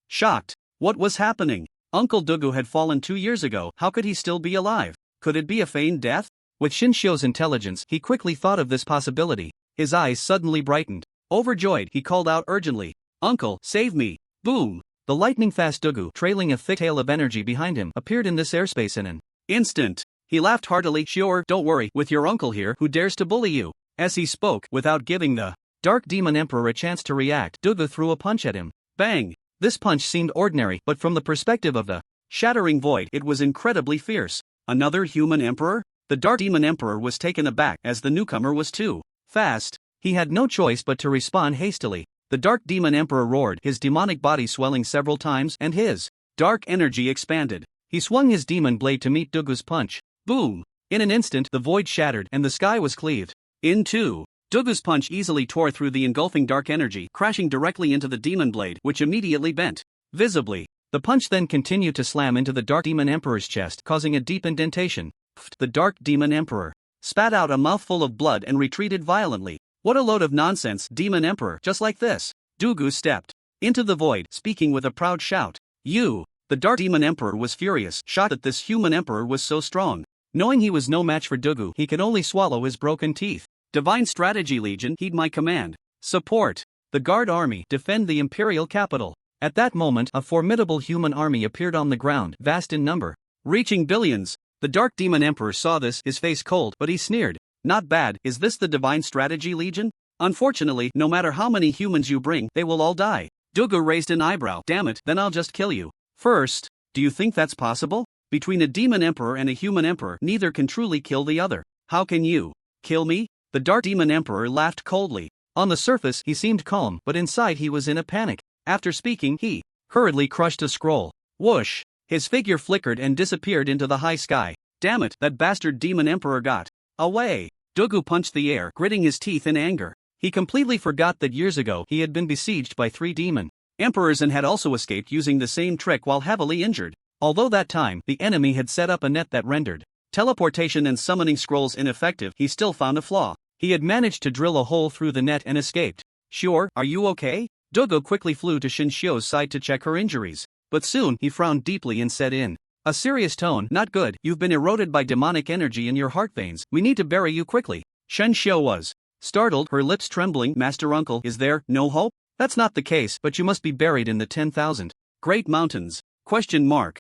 shocked. What was happening? Uncle Dugu had fallen 2 years ago. How could he still be alive? Could it be a feigned death? With Shen Xiu's intelligence, he quickly thought of this possibility. His eyes suddenly brightened. Overjoyed, he called out urgently, "Uncle, save me!" Boom! The lightning-fast Dugu, trailing a thick tail of energy behind him, appeared in this airspace in an instant. He laughed heartily. "Sure, don't worry, with your uncle here, who dares to bully you?" As he spoke, without giving the Dark Demon Emperor a chance to react, Dugu threw a punch at him. Bang! This punch seemed ordinary, but from the perspective of the shattering void, it was incredibly fierce. Another human emperor? The Dark Demon Emperor was taken aback, as the newcomer was too fast. He had no choice but to respond hastily. The Dark Demon Emperor roared, his demonic body swelling several times, and his dark energy expanded. He swung his demon blade to meet Dugu's punch. Boom! In an instant, the void shattered, and the sky was cleaved in two. Dugu's punch easily tore through the engulfing dark energy, crashing directly into the demon blade, which immediately bent visibly. The punch then continued to slam into the Dark Demon Emperor's chest, causing a deep indentation. The Dark Demon Emperor spat out a mouthful of blood and retreated violently. What a load of nonsense, Demon Emperor! Just like this, Dugu stepped into the void, speaking with a proud shout. "You!" The Dark Demon Emperor was furious, shocked that this human emperor was so strong. Knowing he was no match for Dugu, he could only swallow his broken teeth. "Divine Strategy Legion, heed my command. Support the Guard Army, defend the imperial capital." At that moment, a formidable human army appeared on the ground, vast in number, reaching billions. The Dark Demon Emperor saw this, his face cold, but he sneered. "Not bad, is this the Divine Strategy Legion? Unfortunately, no matter how many humans you bring, they will all die." Dugu raised an eyebrow. "Damn it, then I'll just kill you first." Do you think that's possible? Between a demon emperor and a human emperor, neither can truly kill the other. How can you kill me? The Dark Demon Emperor laughed coldly. On the surface, he seemed calm, but inside he was in a panic. After speaking, he hurriedly crushed a scroll. Whoosh! His figure flickered and disappeared into the high sky. Damn it, that bastard demon emperor got away. Dugu punched the air, gritting his teeth in anger. He completely forgot that years ago he had been besieged by 3 demon emperors and had also escaped using the same trick while heavily injured. Although that time, the enemy had set up a net that rendered teleportation and summoning scrolls ineffective, he still found a flaw. He had managed to drill a hole through the net and escaped. "Sure, are you okay?" Dugu quickly flew to Shen Xiu's side to check her injuries. But soon, he frowned deeply and said in a serious tone, "Not good, you've been eroded by demonic energy in your heart veins. We need to bury you quickly." Shen Xiu was startled, her lips trembling. "Master Uncle, is there no hope?" "That's not the case, but you must be buried in the 10,000 great mountains."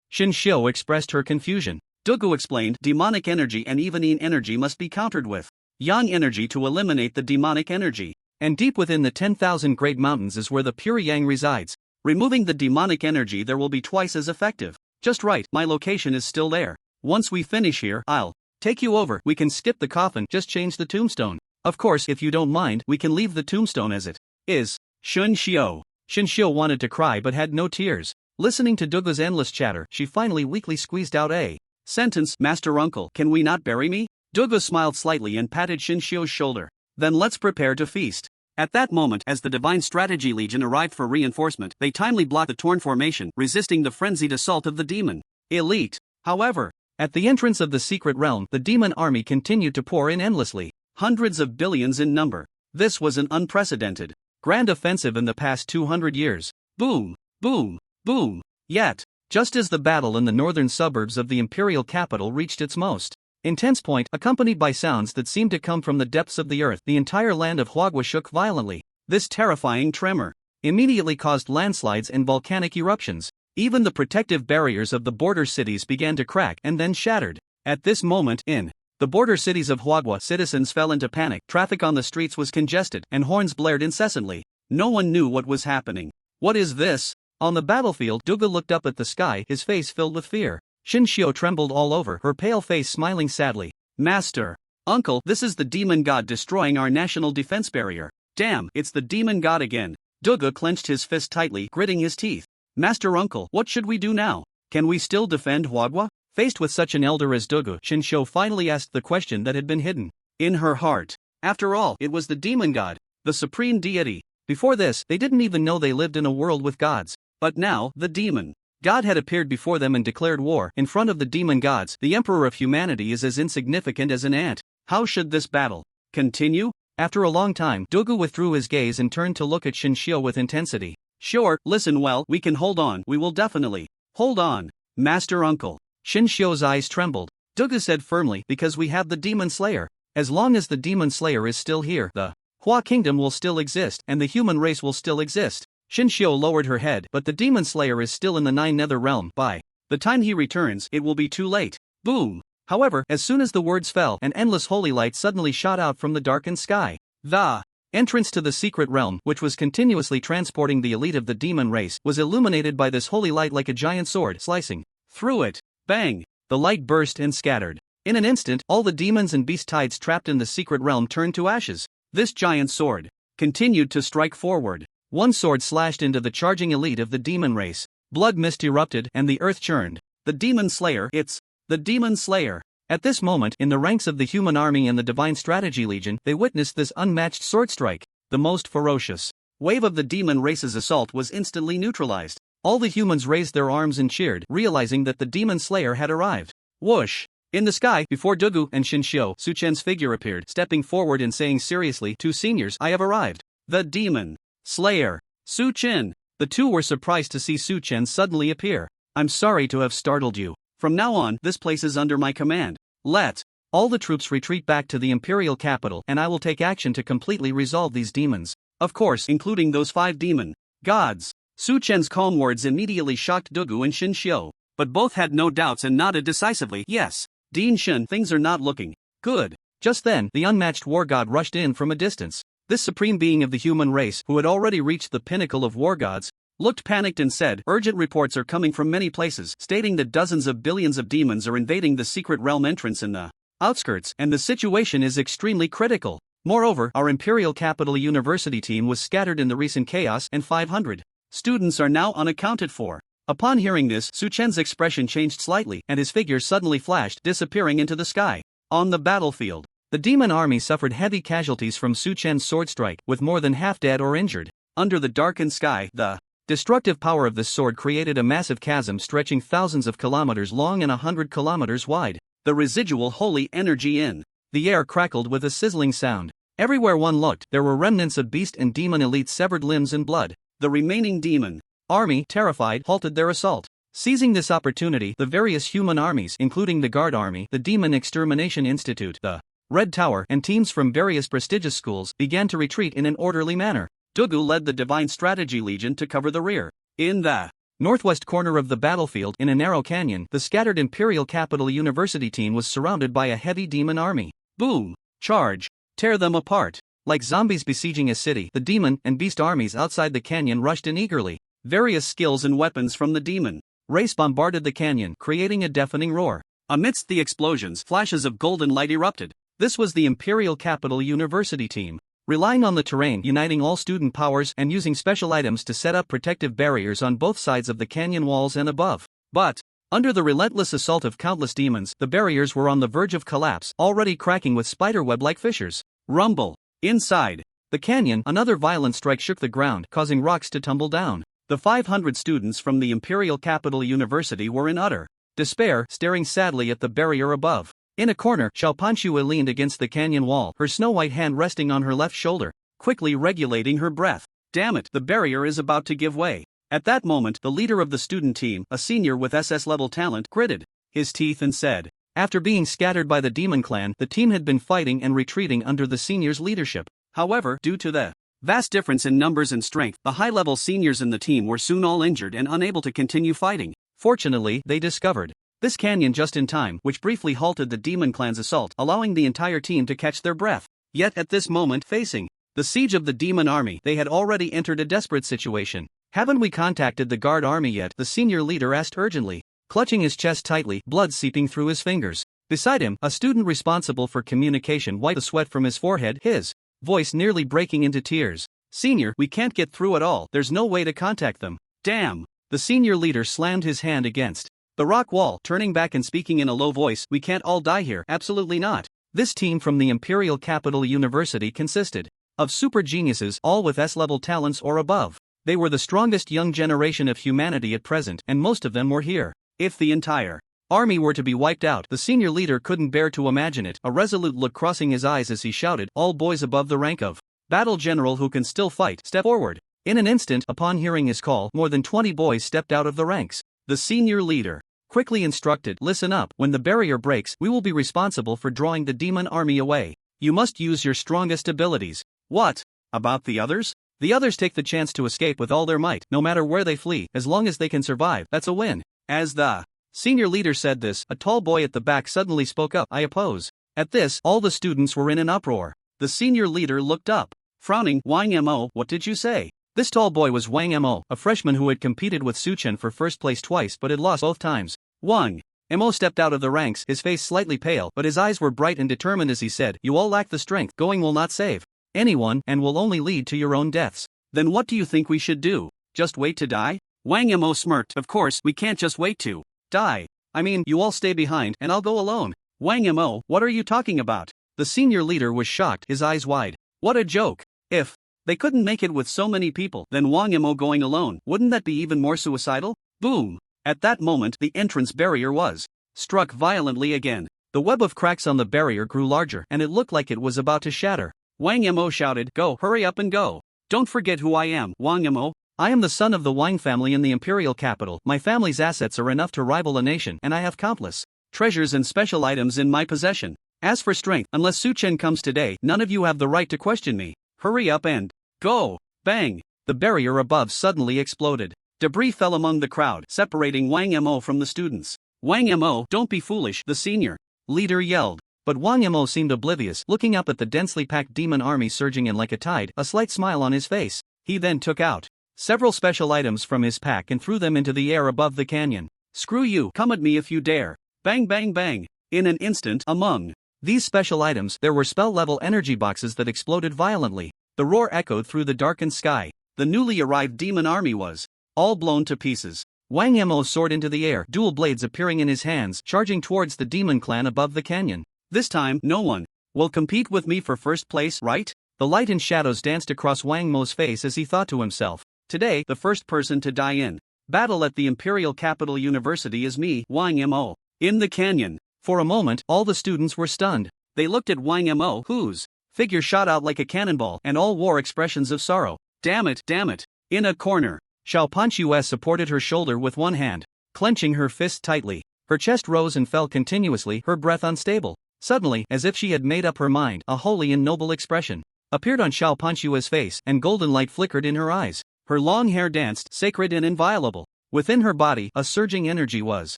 Shen Xiu expressed her confusion. Dugu explained, "Demonic energy and even yin energy must be countered with yang energy to eliminate the demonic energy. And deep within the 10,000 great mountains is where the pure yang resides. Removing the demonic energy there will be twice as effective." "Just right, my location is still there. Once we finish here, I'll take you over. We can skip the coffin, just change the tombstone. Of course, if you don't mind, we can leave the tombstone as it is." Shen Xiu wanted to cry but had no tears. Listening to Dugu's endless chatter, she finally weakly squeezed out a sentence. "Master Uncle, can we not bury me?" Dugu smiled slightly and patted Shen Xiu's shoulder. "Then let's prepare to feast." At that moment, as the Divine Strategy Legion arrived for reinforcement, they timely blocked the torn formation, resisting the frenzied assault of the demon elite. However, at the entrance of the secret realm, the demon army continued to pour in endlessly, hundreds of billions in number. This was an unprecedented grand offensive in the past 200 years. Boom, boom, boom. Yet, just as the battle in the northern suburbs of the imperial capital reached its most intense point, accompanied by sounds that seemed to come from the depths of the earth, the entire land of Huagua shook violently. This terrifying tremor immediately caused landslides and volcanic eruptions. Even the protective barriers of the border cities began to crack and then shattered. At this moment, in the border cities of Huagua, citizens fell into panic. Traffic on the streets was congested, and horns blared incessantly. No one knew what was happening. "What is this?" On the battlefield, Dugu looked up at the sky, his face filled with fear. Shen Xiu trembled all over, her pale face smiling sadly. "Master, Uncle, this is the demon god destroying our national defense barrier. Damn, it's the demon god again. Dugu clenched his fist tightly, gritting his teeth. Master Uncle, what should we do now? Can we still defend Huadhua? Faced with such an elder as Dugu, Shinshou finally asked the question that had been hidden in her heart. After all, it was the demon god, the supreme deity. Before this, they didn't even know they lived in a world with gods. But now, the demon god had appeared before them and declared war. In front of the demon gods, the emperor of humanity is as insignificant as an ant. How should this battle continue? After a long time, Dugu withdrew his gaze and turned to look at Shinshou with intensity. Sure, listen well, we can hold on, we will definitely hold on, Master Uncle. Shinshou's eyes trembled. Dugu said firmly, because we have the Demon Slayer. As long as the Demon Slayer is still here, the Hua Kingdom will still exist, and the human race will still exist. Shinshou lowered her head, but the Demon Slayer is still in the Nine Nether Realm. By the time he returns, it will be too late. Boom! However, as soon as the words fell, an endless holy light suddenly shot out from the darkened sky. The entrance to the secret realm, which was continuously transporting the elite of the demon race, was illuminated by this holy light like a giant sword slicing through it. Bang! The light burst and scattered. In an instant, all the demons and beast tides trapped in the secret realm turned to ashes. This giant sword continued to strike forward. One sword slashed into the charging elite of the demon race. Blood mist erupted and the earth churned. The Demon Slayer, it's the Demon Slayer. At this moment, in the ranks of the human army and the Divine Strategy Legion, they witnessed this unmatched sword strike. The most ferocious wave of the demon race's assault was instantly neutralized. All the humans raised their arms and cheered, realizing that the Demon Slayer had arrived. Whoosh! In the sky, before Dugu and Shinshou, Su Chen's figure appeared, stepping forward and saying seriously, "Two seniors, I have arrived. The Demon Slayer, Su Chen." The two were surprised to see Su Chen suddenly appear. "I'm sorry to have startled you. From now on, this place is under my command. Let all the troops retreat back to the imperial capital and I will take action to completely resolve these demons. Of course, including those 5 demon gods." Su Chen's calm words immediately shocked Dugu and Shinshou, but both had no doubts and nodded decisively. "Yes, Dean Shen, things are not looking good." Just then, the unmatched war god rushed in from a distance. This supreme being of the human race, who had already reached the pinnacle of war gods, looked panicked and said, "Urgent reports are coming from many places, stating that dozens of billions of demons are invading the secret realm entrance in the outskirts, and the situation is extremely critical. Moreover, our Imperial Capital University team was scattered in the recent chaos and 500 students are now unaccounted for." Upon hearing this, Su Chen's expression changed slightly, and his figure suddenly flashed, disappearing into the sky. On the battlefield, the demon army suffered heavy casualties from Su Chen's sword strike, with more than half dead or injured. Under the darkened sky, the destructive power of this sword created a massive chasm stretching thousands of kilometers long and 100 kilometers wide. The residual holy energy in the air crackled with a sizzling sound. Everywhere one looked, there were remnants of beast and demon elites' severed limbs and blood. The remaining demon army, terrified, halted their assault. Seizing this opportunity, the various human armies, including the Guard Army, the Demon Extermination Institute, the Red Tower, and teams from various prestigious schools, began to retreat in an orderly manner. Dugu led the Divine Strategy Legion to cover the rear. In the northwest corner of the battlefield, in a narrow canyon, the scattered Imperial Capital University team was surrounded by a heavy demon army. Boom! Charge! Tear them apart! Like zombies besieging a city, the demon and beast armies outside the canyon rushed in eagerly. Various skills and weapons from the demon race bombarded the canyon, creating a deafening roar. Amidst the explosions, flashes of golden light erupted. This was the Imperial Capital University team. Relying on the terrain, uniting all student powers, and using special items to set up protective barriers on both sides of the canyon walls and above. But under the relentless assault of countless demons, the barriers were on the verge of collapse, already cracking with spiderweb-like fissures. Rumble! Inside the canyon, another violent strike shook the ground, causing rocks to tumble down. The 500 students from the Imperial Capital University were in utter despair, staring sadly at the barrier above. In a corner, Xiaopanxue leaned against the canyon wall, her snow-white hand resting on her left shoulder, quickly regulating her breath. Damn it, the barrier is about to give way. At that moment, the leader of the student team, a senior with SS-level talent, gritted his teeth and said, after being scattered by the demon clan, the team had been fighting and retreating under the senior's leadership. However, due to the vast difference in numbers and strength, the high-level seniors in the team were soon all injured and unable to continue fighting. Fortunately, they discovered this canyon just in time, which briefly halted the demon clan's assault, allowing the entire team to catch their breath. Yet at this moment, facing the siege of the demon army, they had already entered a desperate situation. "Haven't we contacted the Guard Army yet?" the senior leader asked urgently. Clutching his chest tightly, blood seeping through his fingers. Beside him, a student responsible for communication wiped the sweat from his forehead, his voice nearly breaking into tears. Senior, we can't get through at all. There's no way to contact them. Damn. The senior leader slammed his hand against the rock wall, turning back and speaking in a low voice. We can't all die here. Absolutely not. This team from the Imperial Capital University consisted of super geniuses, all with S-level talents or above. They were the strongest young generation of humanity at present, and most of them were here. If the entire army were to be wiped out, the senior leader couldn't bear to imagine it, a resolute look crossing his eyes as he shouted, all boys above the rank of battle general who can still fight, step forward. In an instant, upon hearing his call, more than 20 boys stepped out of the ranks. The senior leader quickly instructed, listen up, when the barrier breaks, we will be responsible for drawing the demon army away. You must use your strongest abilities. What about the others? The others take the chance to escape with all their might, no matter where they flee, as long as they can survive, that's a win. As the senior leader said this, a tall boy at the back suddenly spoke up, I oppose. At this, all the students were in an uproar. The senior leader looked up, frowning, Wang Mo, what did you say? This tall boy was Wang Mo, a freshman who had competed with Suchen for first place twice but had lost both times. Wang Mo stepped out of the ranks, his face slightly pale, but his eyes were bright and determined as he said, you all lack the strength, going will not save anyone and will only lead to your own deaths. Then what do you think we should do? Just wait to die? Wang Mo smirked, of course, we can't just wait to die. I mean, you all stay behind and I'll go alone. Wang Mo, what are you talking about? The senior leader was shocked, his eyes wide. What a joke. If they couldn't make it with so many people, then Wang Mo going alone, wouldn't that be even more suicidal? Boom. At that moment, the entrance barrier was struck violently again. The web of cracks on the barrier grew larger and it looked like it was about to shatter. Wang Mo shouted, go, hurry up and go. Don't forget who I am, Wang Mo. I am the son of the Wang family in the imperial capital. My family's assets are enough to rival a nation and I have countless treasures and special items in my possession. As for strength, unless Suchen comes today, none of you have the right to question me. Hurry up and go. Bang. The barrier above suddenly exploded. Debris fell among the crowd, separating Wang Mo from the students. Wang Mo, don't be foolish, the senior leader yelled. But Wang Mo seemed oblivious, looking up at the densely packed demon army surging in like a tide, a slight smile on his face. He then took out several special items from his pack and threw them into the air above the canyon. Screw you, come at me if you dare. Bang bang bang. In an instant, among these special items, there were spell-level energy boxes that exploded violently. The roar echoed through the darkened sky. The newly arrived demon army was all blown to pieces. Wang Mo soared into the air, dual blades appearing in his hands, charging towards the demon clan above the canyon. This time, no one will compete with me for first place, right? The light and shadows danced across Wang Mo's face as he thought to himself. Today, the first person to die in battle at the Imperial Capital University is me, Wang Mo. In the canyon. For a moment, all the students were stunned. They looked at Wang Mo, whose figure shot out like a cannonball, and all wore expressions of sorrow. Damn it, damn it. In a corner, Xiao Panchu supported her shoulder with one hand, clenching her fist tightly. Her chest rose and fell continuously, her breath unstable. Suddenly, as if she had made up her mind, a holy and noble expression appeared on Xiao Panchua's face, and golden light flickered in her eyes. Her long hair danced, sacred and inviolable. Within her body, a surging energy was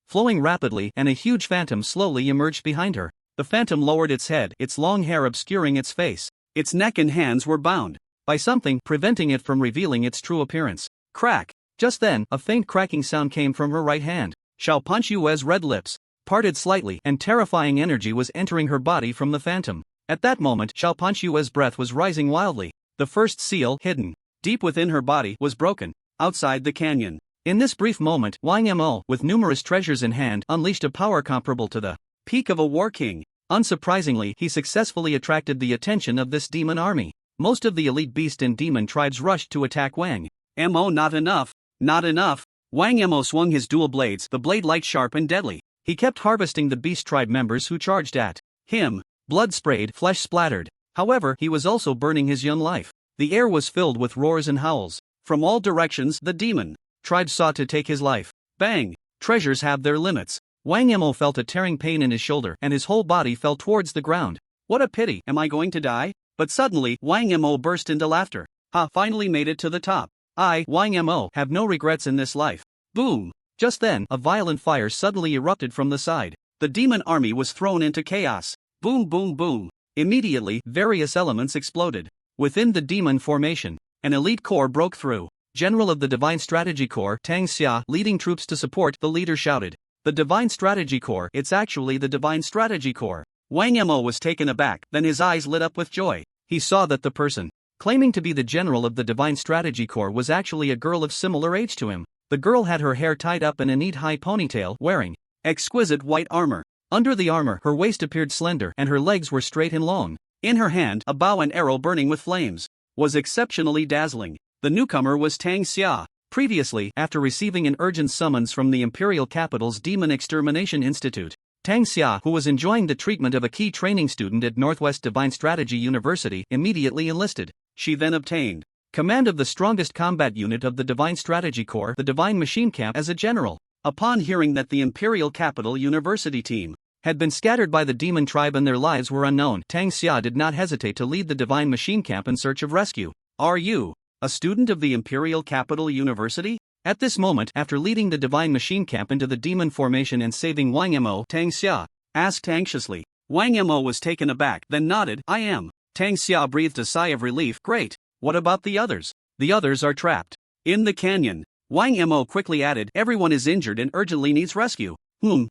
flowing rapidly, and a huge phantom slowly emerged behind her. The phantom lowered its head, its long hair obscuring its face. Its neck and hands were bound by something, preventing it from revealing its true appearance. Crack! Just then, a faint cracking sound came from her right hand. Xiao Panchua's red lips parted slightly, and terrifying energy was entering her body from the phantom. At that moment, Xiao Panchua's breath was rising wildly. The first seal, hidden deep within her body, was broken outside the canyon. In this brief moment, Wang Mo, with numerous treasures in hand, unleashed a power comparable to the peak of a war king. Unsurprisingly, he successfully attracted the attention of this demon army. Most of the elite beast and demon tribes rushed to attack Wang Mo. Not enough. Not enough. Wang Mo swung his dual blades, the blade light sharp and deadly. He kept harvesting the beast tribe members who charged at him. Blood sprayed, flesh splattered. However, he was also burning his young life. The air was filled with roars and howls. From all directions, the demon tribe sought to take his life. Bang! Treasures have their limits. Wang Mo felt a tearing pain in his shoulder, and his whole body fell towards the ground. What a pity, am I going to die? But suddenly, Wang Mo burst into laughter. Ha, finally made it to the top. I, Wang Mo, have no regrets in this life. Boom! Just then, a violent fire suddenly erupted from the side. The demon army was thrown into chaos. Boom boom boom. Immediately, various elements exploded. Within the demon formation, an elite corps broke through. General of the Divine Strategy Corps, Tang Xia, leading troops to support, the leader shouted. The Divine Strategy Core, it's actually the Divine Strategy Core. Wang Mo was taken aback, then his eyes lit up with joy. He saw that the person claiming to be the general of the Divine Strategy Corps was actually a girl of similar age to him. The girl had her hair tied up in a neat high ponytail, wearing exquisite white armor. Under the armor, her waist appeared slender and her legs were straight and long. In her hand, a bow and arrow burning with flames was exceptionally dazzling. The newcomer was Tang Xia. Previously, after receiving an urgent summons from the Imperial Capital's Demon Extermination Institute, Tang Xia, who was enjoying the treatment of a key training student at Northwest Divine Strategy University, immediately enlisted. She then obtained command of the strongest combat unit of the Divine Strategy Corps, the Divine Machine Camp, as a general. Upon hearing that the Imperial Capital University team had been scattered by the demon tribe and their lives were unknown, Tang Xia did not hesitate to lead the Divine Machine Camp in search of rescue. Are you a student of the Imperial Capital University? At this moment, after leading the Divine Machine Camp into the demon formation and saving Wang Mo, Tang Xia asked anxiously. Wang Mo was taken aback, then nodded. I am. Tang Xia breathed a sigh of relief. Great. What about the others? The others are trapped in the canyon. Wang Mo quickly added, everyone is injured and urgently needs rescue.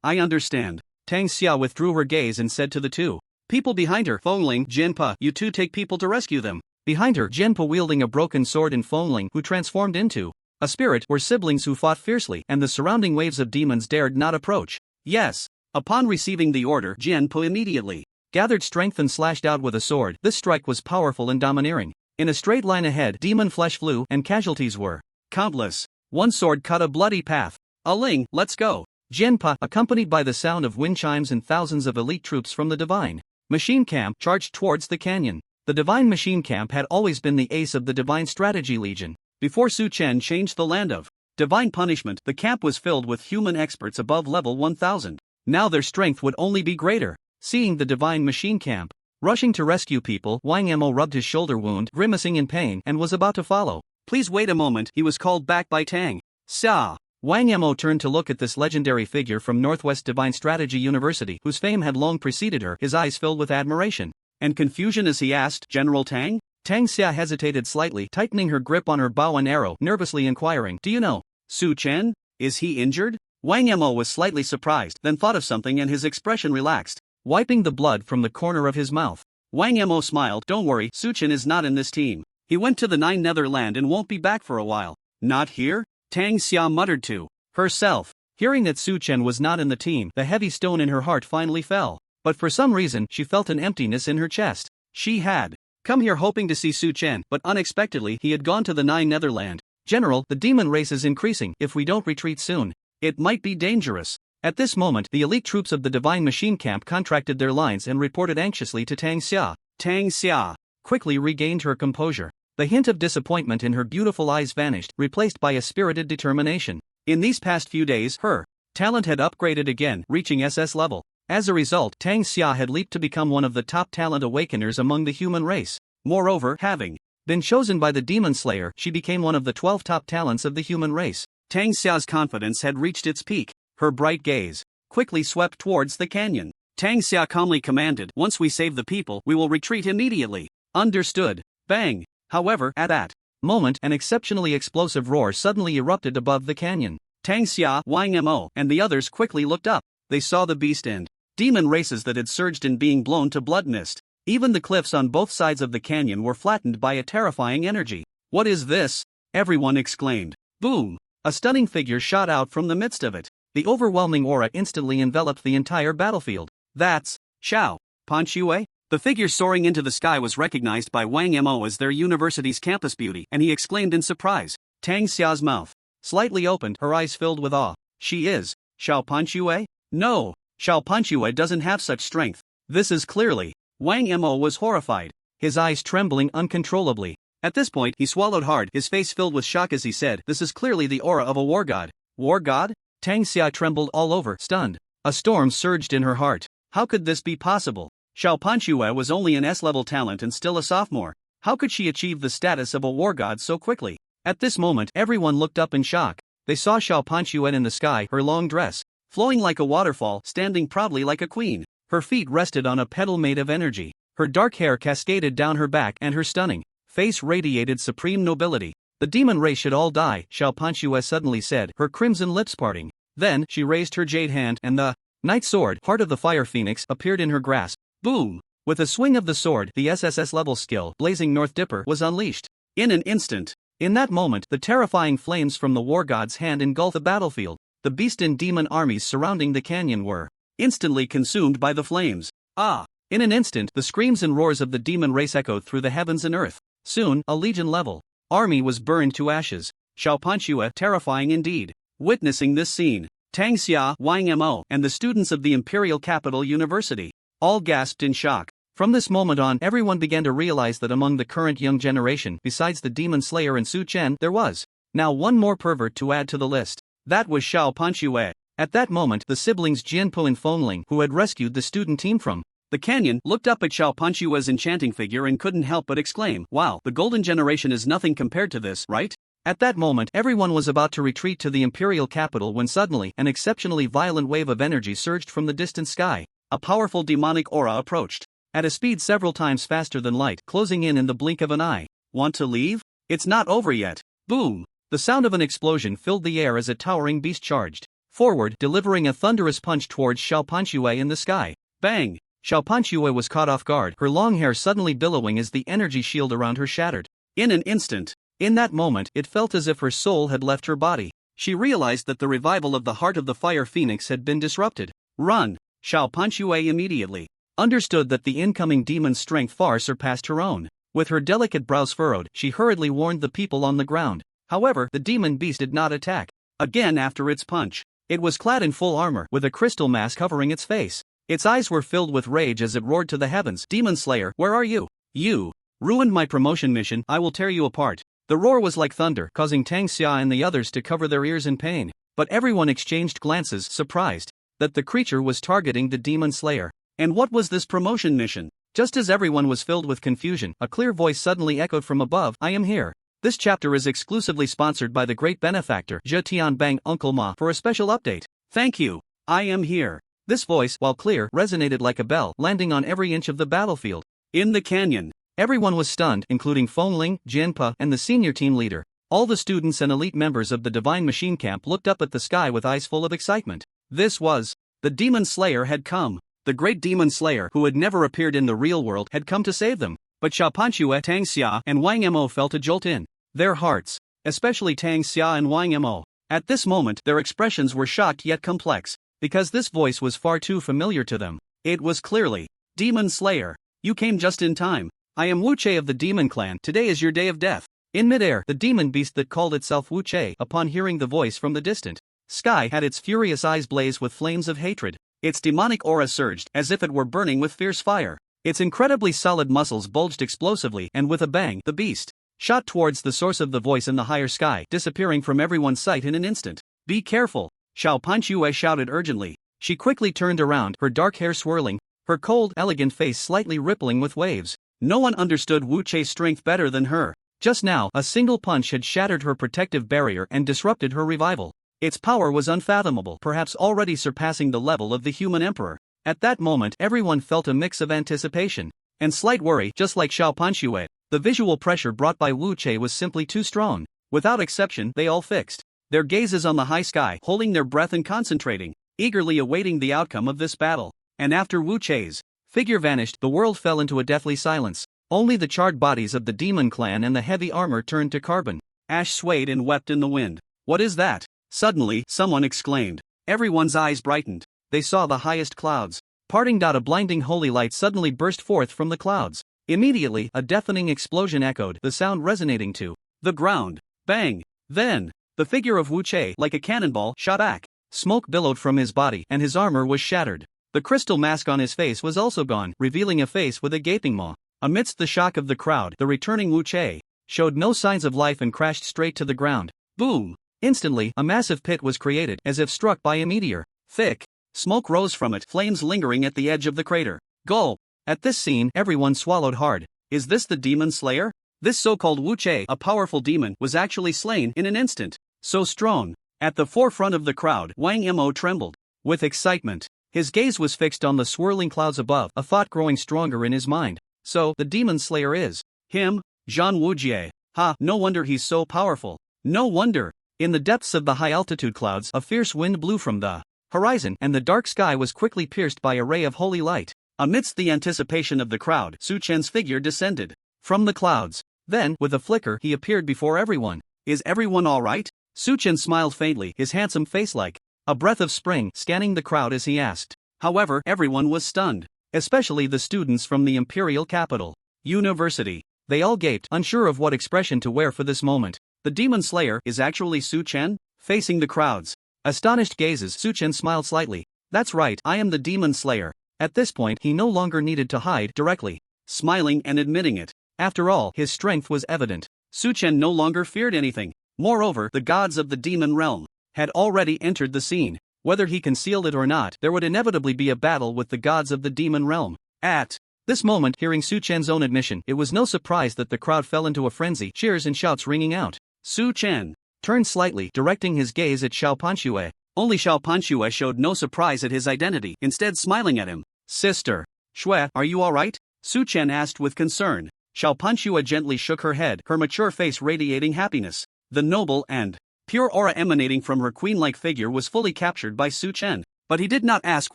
I understand. Tang Xia withdrew her gaze and said to the two people behind her, Fengling, Jinpa, you two take people to rescue them. Behind her, Jinpa wielding a broken sword and Fengling, who transformed into a spirit, were siblings who fought fiercely, and the surrounding waves of demons dared not approach. Yes. Upon receiving the order, Jinpa immediately gathered strength and slashed out with a sword. This strike was powerful and domineering. In a straight line ahead, demon flesh flew, and casualties were countless. One sword cut a bloody path. Ling, let's go. Jinpa, accompanied by the sound of wind chimes and thousands of elite troops from the Divine Machine Camp, charged towards the canyon. The Divine Machine Camp had always been the ace of the Divine Strategy Legion. Before Su Chen changed the land of divine punishment, the camp was filled with human experts above level 1000. Now their strength would only be greater. Seeing the Divine Machine Camp rushing to rescue people, Wang Mo rubbed his shoulder wound, grimacing in pain, and was about to follow. Please wait a moment, he was called back by Tang Xia. Wang Mo turned to look at this legendary figure from Northwest Divine Strategy University, whose fame had long preceded her, his eyes filled with admiration and confusion as he asked, General Tang? Tang Xia hesitated slightly, tightening her grip on her bow and arrow, nervously inquiring, do you know Su Chen? Is he injured? Wang Mo was slightly surprised, then thought of something and his expression relaxed, wiping the blood from the corner of his mouth. Wang Mo smiled, don't worry, Su Chen is not in this team. He went to the Nine Netherland and won't be back for a while. Not here? Tang Xia muttered to herself. Hearing that Su Chen was not in the team, the heavy stone in her heart finally fell. But for some reason, she felt an emptiness in her chest. She had come here hoping to see Su Chen, but unexpectedly he had gone to the Nine Netherland. General, the demon race is increasing. If we don't retreat soon, it might be dangerous. At this moment, the elite troops of the Divine Machine Camp contracted their lines and reported anxiously to Tang Xia. Tang Xia quickly regained her composure. The hint of disappointment in her beautiful eyes vanished, replaced by a spirited determination. In these past few days, her talent had upgraded again, reaching SS level. As a result, Tang Xia had leaped to become one of the top talent awakeners among the human race. Moreover, having been chosen by the Demon Slayer, she became one of the 12 top talents of the human race. Tang Xia's confidence had reached its peak. Her bright gaze quickly swept towards the canyon. Tang Xia calmly commanded, once we save the people, we will retreat immediately. Understood. Bang. However, at that moment, an exceptionally explosive roar suddenly erupted above the canyon. Tang Xia, Wang Mo, and the others quickly looked up. They saw the beast and demon races that had surged in being blown to blood mist. Even the cliffs on both sides of the canyon were flattened by a terrifying energy. What is this? Everyone exclaimed. Boom! A stunning figure shot out from the midst of it. The overwhelming aura instantly enveloped the entire battlefield. That's Xiao Panchue? The figure soaring into the sky was recognized by Wang Mo as their university's campus beauty, and he exclaimed in surprise. Tang Xia's mouth slightly opened, her eyes filled with awe. She is Xiao Panchue? No, Xiao Panchue doesn't have such strength. This is clearly. Wang Mo was horrified, his eyes trembling uncontrollably. At this point, he swallowed hard, his face filled with shock as he said, this is clearly the aura of a war god. War god? Tang Xia trembled all over, stunned. A storm surged in her heart. How could this be possible? Xiao Panchue was only an S-level talent and still a sophomore. How could she achieve the status of a war god so quickly? At this moment, everyone looked up in shock. They saw Xiao Panchue in the sky, her long dress flowing like a waterfall, standing proudly like a queen. Her feet rested on a pedal made of energy. Her dark hair cascaded down her back and her stunning face radiated supreme nobility. The demon race should all die, Xiao Panchue suddenly said, her crimson lips parting. Then, she raised her jade hand and the Night Sword, Heart of the Fire Phoenix, appeared in her grasp. Boom! With a swing of the sword, the SSS level skill, Blazing North Dipper, was unleashed. In an instant. In that moment, the terrifying flames from the war god's hand engulfed the battlefield. The beast and demon armies surrounding the canyon were instantly consumed by the flames. Ah! In an instant, the screams and roars of the demon race echoed through the heavens and earth. Soon, a legion-level army was burned to ashes. Xiao Panxue, terrifying indeed. Witnessing this scene, Tang Xia, Wang Mo, and the students of the Imperial Capital University all gasped in shock. From this moment on, everyone began to realize that among the current young generation, besides the Demon Slayer and Su Chen, there was now one more pervert to add to the list. That was Xiao Panxue. At that moment, the siblings Jianpu and Fengling, who had rescued the student team from the canyon, looked up at Xiao Panxue's enchanting figure and couldn't help but exclaim, "Wow, the golden generation is nothing compared to this, right?" At that moment, everyone was about to retreat to the imperial capital when suddenly, an exceptionally violent wave of energy surged from the distant sky. A powerful demonic aura approached, at a speed several times faster than light, closing in the blink of an eye. Want to leave? It's not over yet. Boom! The sound of an explosion filled the air as a towering beast charged forward, delivering a thunderous punch towards Xiao Panxue in the sky. Bang! Xiao Panxue was caught off guard, her long hair suddenly billowing as the energy shield around her shattered. In an instant. In that moment, it felt as if her soul had left her body. She realized that the revival of the Heart of the Fire Phoenix had been disrupted. Run! Xiao Panxue immediately understood that the incoming demon's strength far surpassed her own. With her delicate brows furrowed, she hurriedly warned the people on the ground. However, the demon beast did not attack again after its punch. It was clad in full armor, with a crystal mask covering its face. Its eyes were filled with rage as it roared to the heavens. "Demon Slayer, where are you? You ruined my promotion mission, I will tear you apart." The roar was like thunder, causing Tang Xia and the others to cover their ears in pain. But everyone exchanged glances, surprised that the creature was targeting the Demon Slayer. And what was this promotion mission? Just as everyone was filled with confusion, a clear voice suddenly echoed from above, "I am here." This chapter is exclusively sponsored by the great benefactor Zhe Tianbang Uncle Ma for a special update. Thank you. I am here. This voice, while clear, resonated like a bell, landing on every inch of the battlefield. In the canyon, everyone was stunned, including Fengling, Jianpa, and the senior team leader. All the students and elite members of the Divine Machine Camp looked up at the sky with eyes full of excitement. This was the Demon Slayer had come. The great Demon Slayer, who had never appeared in the real world, had come to save them. But Xiao Panxue, Tang Xia, and Wang Mo felt a jolt in their hearts, especially Tang Xia and Wang Mo. At this moment, their expressions were shocked yet complex, because this voice was far too familiar to them. It was clearly Demon Slayer. You came just in time. I am Wu Che of the Demon Clan. Today is your day of death. In midair, the demon beast that called itself Wu Che, upon hearing the voice from the distant sky, had its furious eyes blaze with flames of hatred. Its demonic aura surged, as if it were burning with fierce fire. Its incredibly solid muscles bulged explosively, and with a bang, the beast shot towards the source of the voice in the higher sky, disappearing from everyone's sight in an instant. "Be careful!" Xiao Panxue shouted urgently. She quickly turned around, her dark hair swirling, her cold, elegant face slightly rippling with waves. No one understood Wu Che's strength better than her. Just now, a single punch had shattered her protective barrier and disrupted her revival. Its power was unfathomable, perhaps already surpassing the level of the human emperor. At that moment, everyone felt a mix of anticipation and slight worry, just like Xiao Panxue. The visual pressure brought by Wu Che was simply too strong. Without exception, they all fixed their gazes on the high sky, holding their breath and concentrating, eagerly awaiting the outcome of this battle. And after Wu Che's figure vanished, the world fell into a deathly silence. Only the charred bodies of the Demon Clan and the heavy armor turned to carbon. Ash swayed and wept in the wind. "What is that?" Suddenly, someone exclaimed. Everyone's eyes brightened. They saw the highest clouds parting. A blinding holy light suddenly burst forth from the clouds. Immediately, a deafening explosion echoed, the sound resonating to the ground. Bang! Then, the figure of Wu Che, like a cannonball, shot back. Smoke billowed from his body, and his armor was shattered. The crystal mask on his face was also gone, revealing a face with a gaping maw. Amidst the shock of the crowd, the returning Wu Che showed no signs of life and crashed straight to the ground. Boom! Instantly, a massive pit was created, as if struck by a meteor. Thick smoke rose from it, flames lingering at the edge of the crater. Gulp! At this scene, everyone swallowed hard. Is this the Demon Slayer? This so-called Wu Che, a powerful demon, was actually slain in an instant. So strong. At the forefront of the crowd, Wang Mo trembled with excitement. His gaze was fixed on the swirling clouds above, a thought growing stronger in his mind. So, the Demon Slayer is him, Zhan Wujie. Ha, no wonder he's so powerful. No wonder. In the depths of the high-altitude clouds, a fierce wind blew from the horizon, and the dark sky was quickly pierced by a ray of holy light. Amidst the anticipation of the crowd, Su Chen's figure descended from the clouds. Then, with a flicker, he appeared before everyone. Is everyone all right? Su Chen smiled faintly, his handsome face like a breath of spring, scanning the crowd as he asked. However, everyone was stunned, especially the students from the imperial capital university. They all gaped, unsure of what expression to wear for this moment. The demon slayer is actually Su Chen? Facing the crowd's astonished gazes, Su Chen smiled slightly. That's right, I am the demon slayer. At this point, he no longer needed to hide, directly smiling and admitting it. After all, his strength was evident. Su Chen no longer feared anything. Moreover, the gods of the demon realm had already entered the scene. Whether he concealed it or not, there would inevitably be a battle with the gods of the demon realm. At this moment, hearing Su Chen's own admission, it was no surprise that the crowd fell into a frenzy, cheers and shouts ringing out. Su Chen turned slightly, directing his gaze at Xiao Panxue. Only Xiao Panxue showed no surprise at his identity, instead smiling at him. Sister Xue, are you alright? Su Chen asked with concern. Xiao Panxue gently shook her head, her mature face radiating happiness. The noble and pure aura emanating from her queen-like figure was fully captured by Su Chen. But he did not ask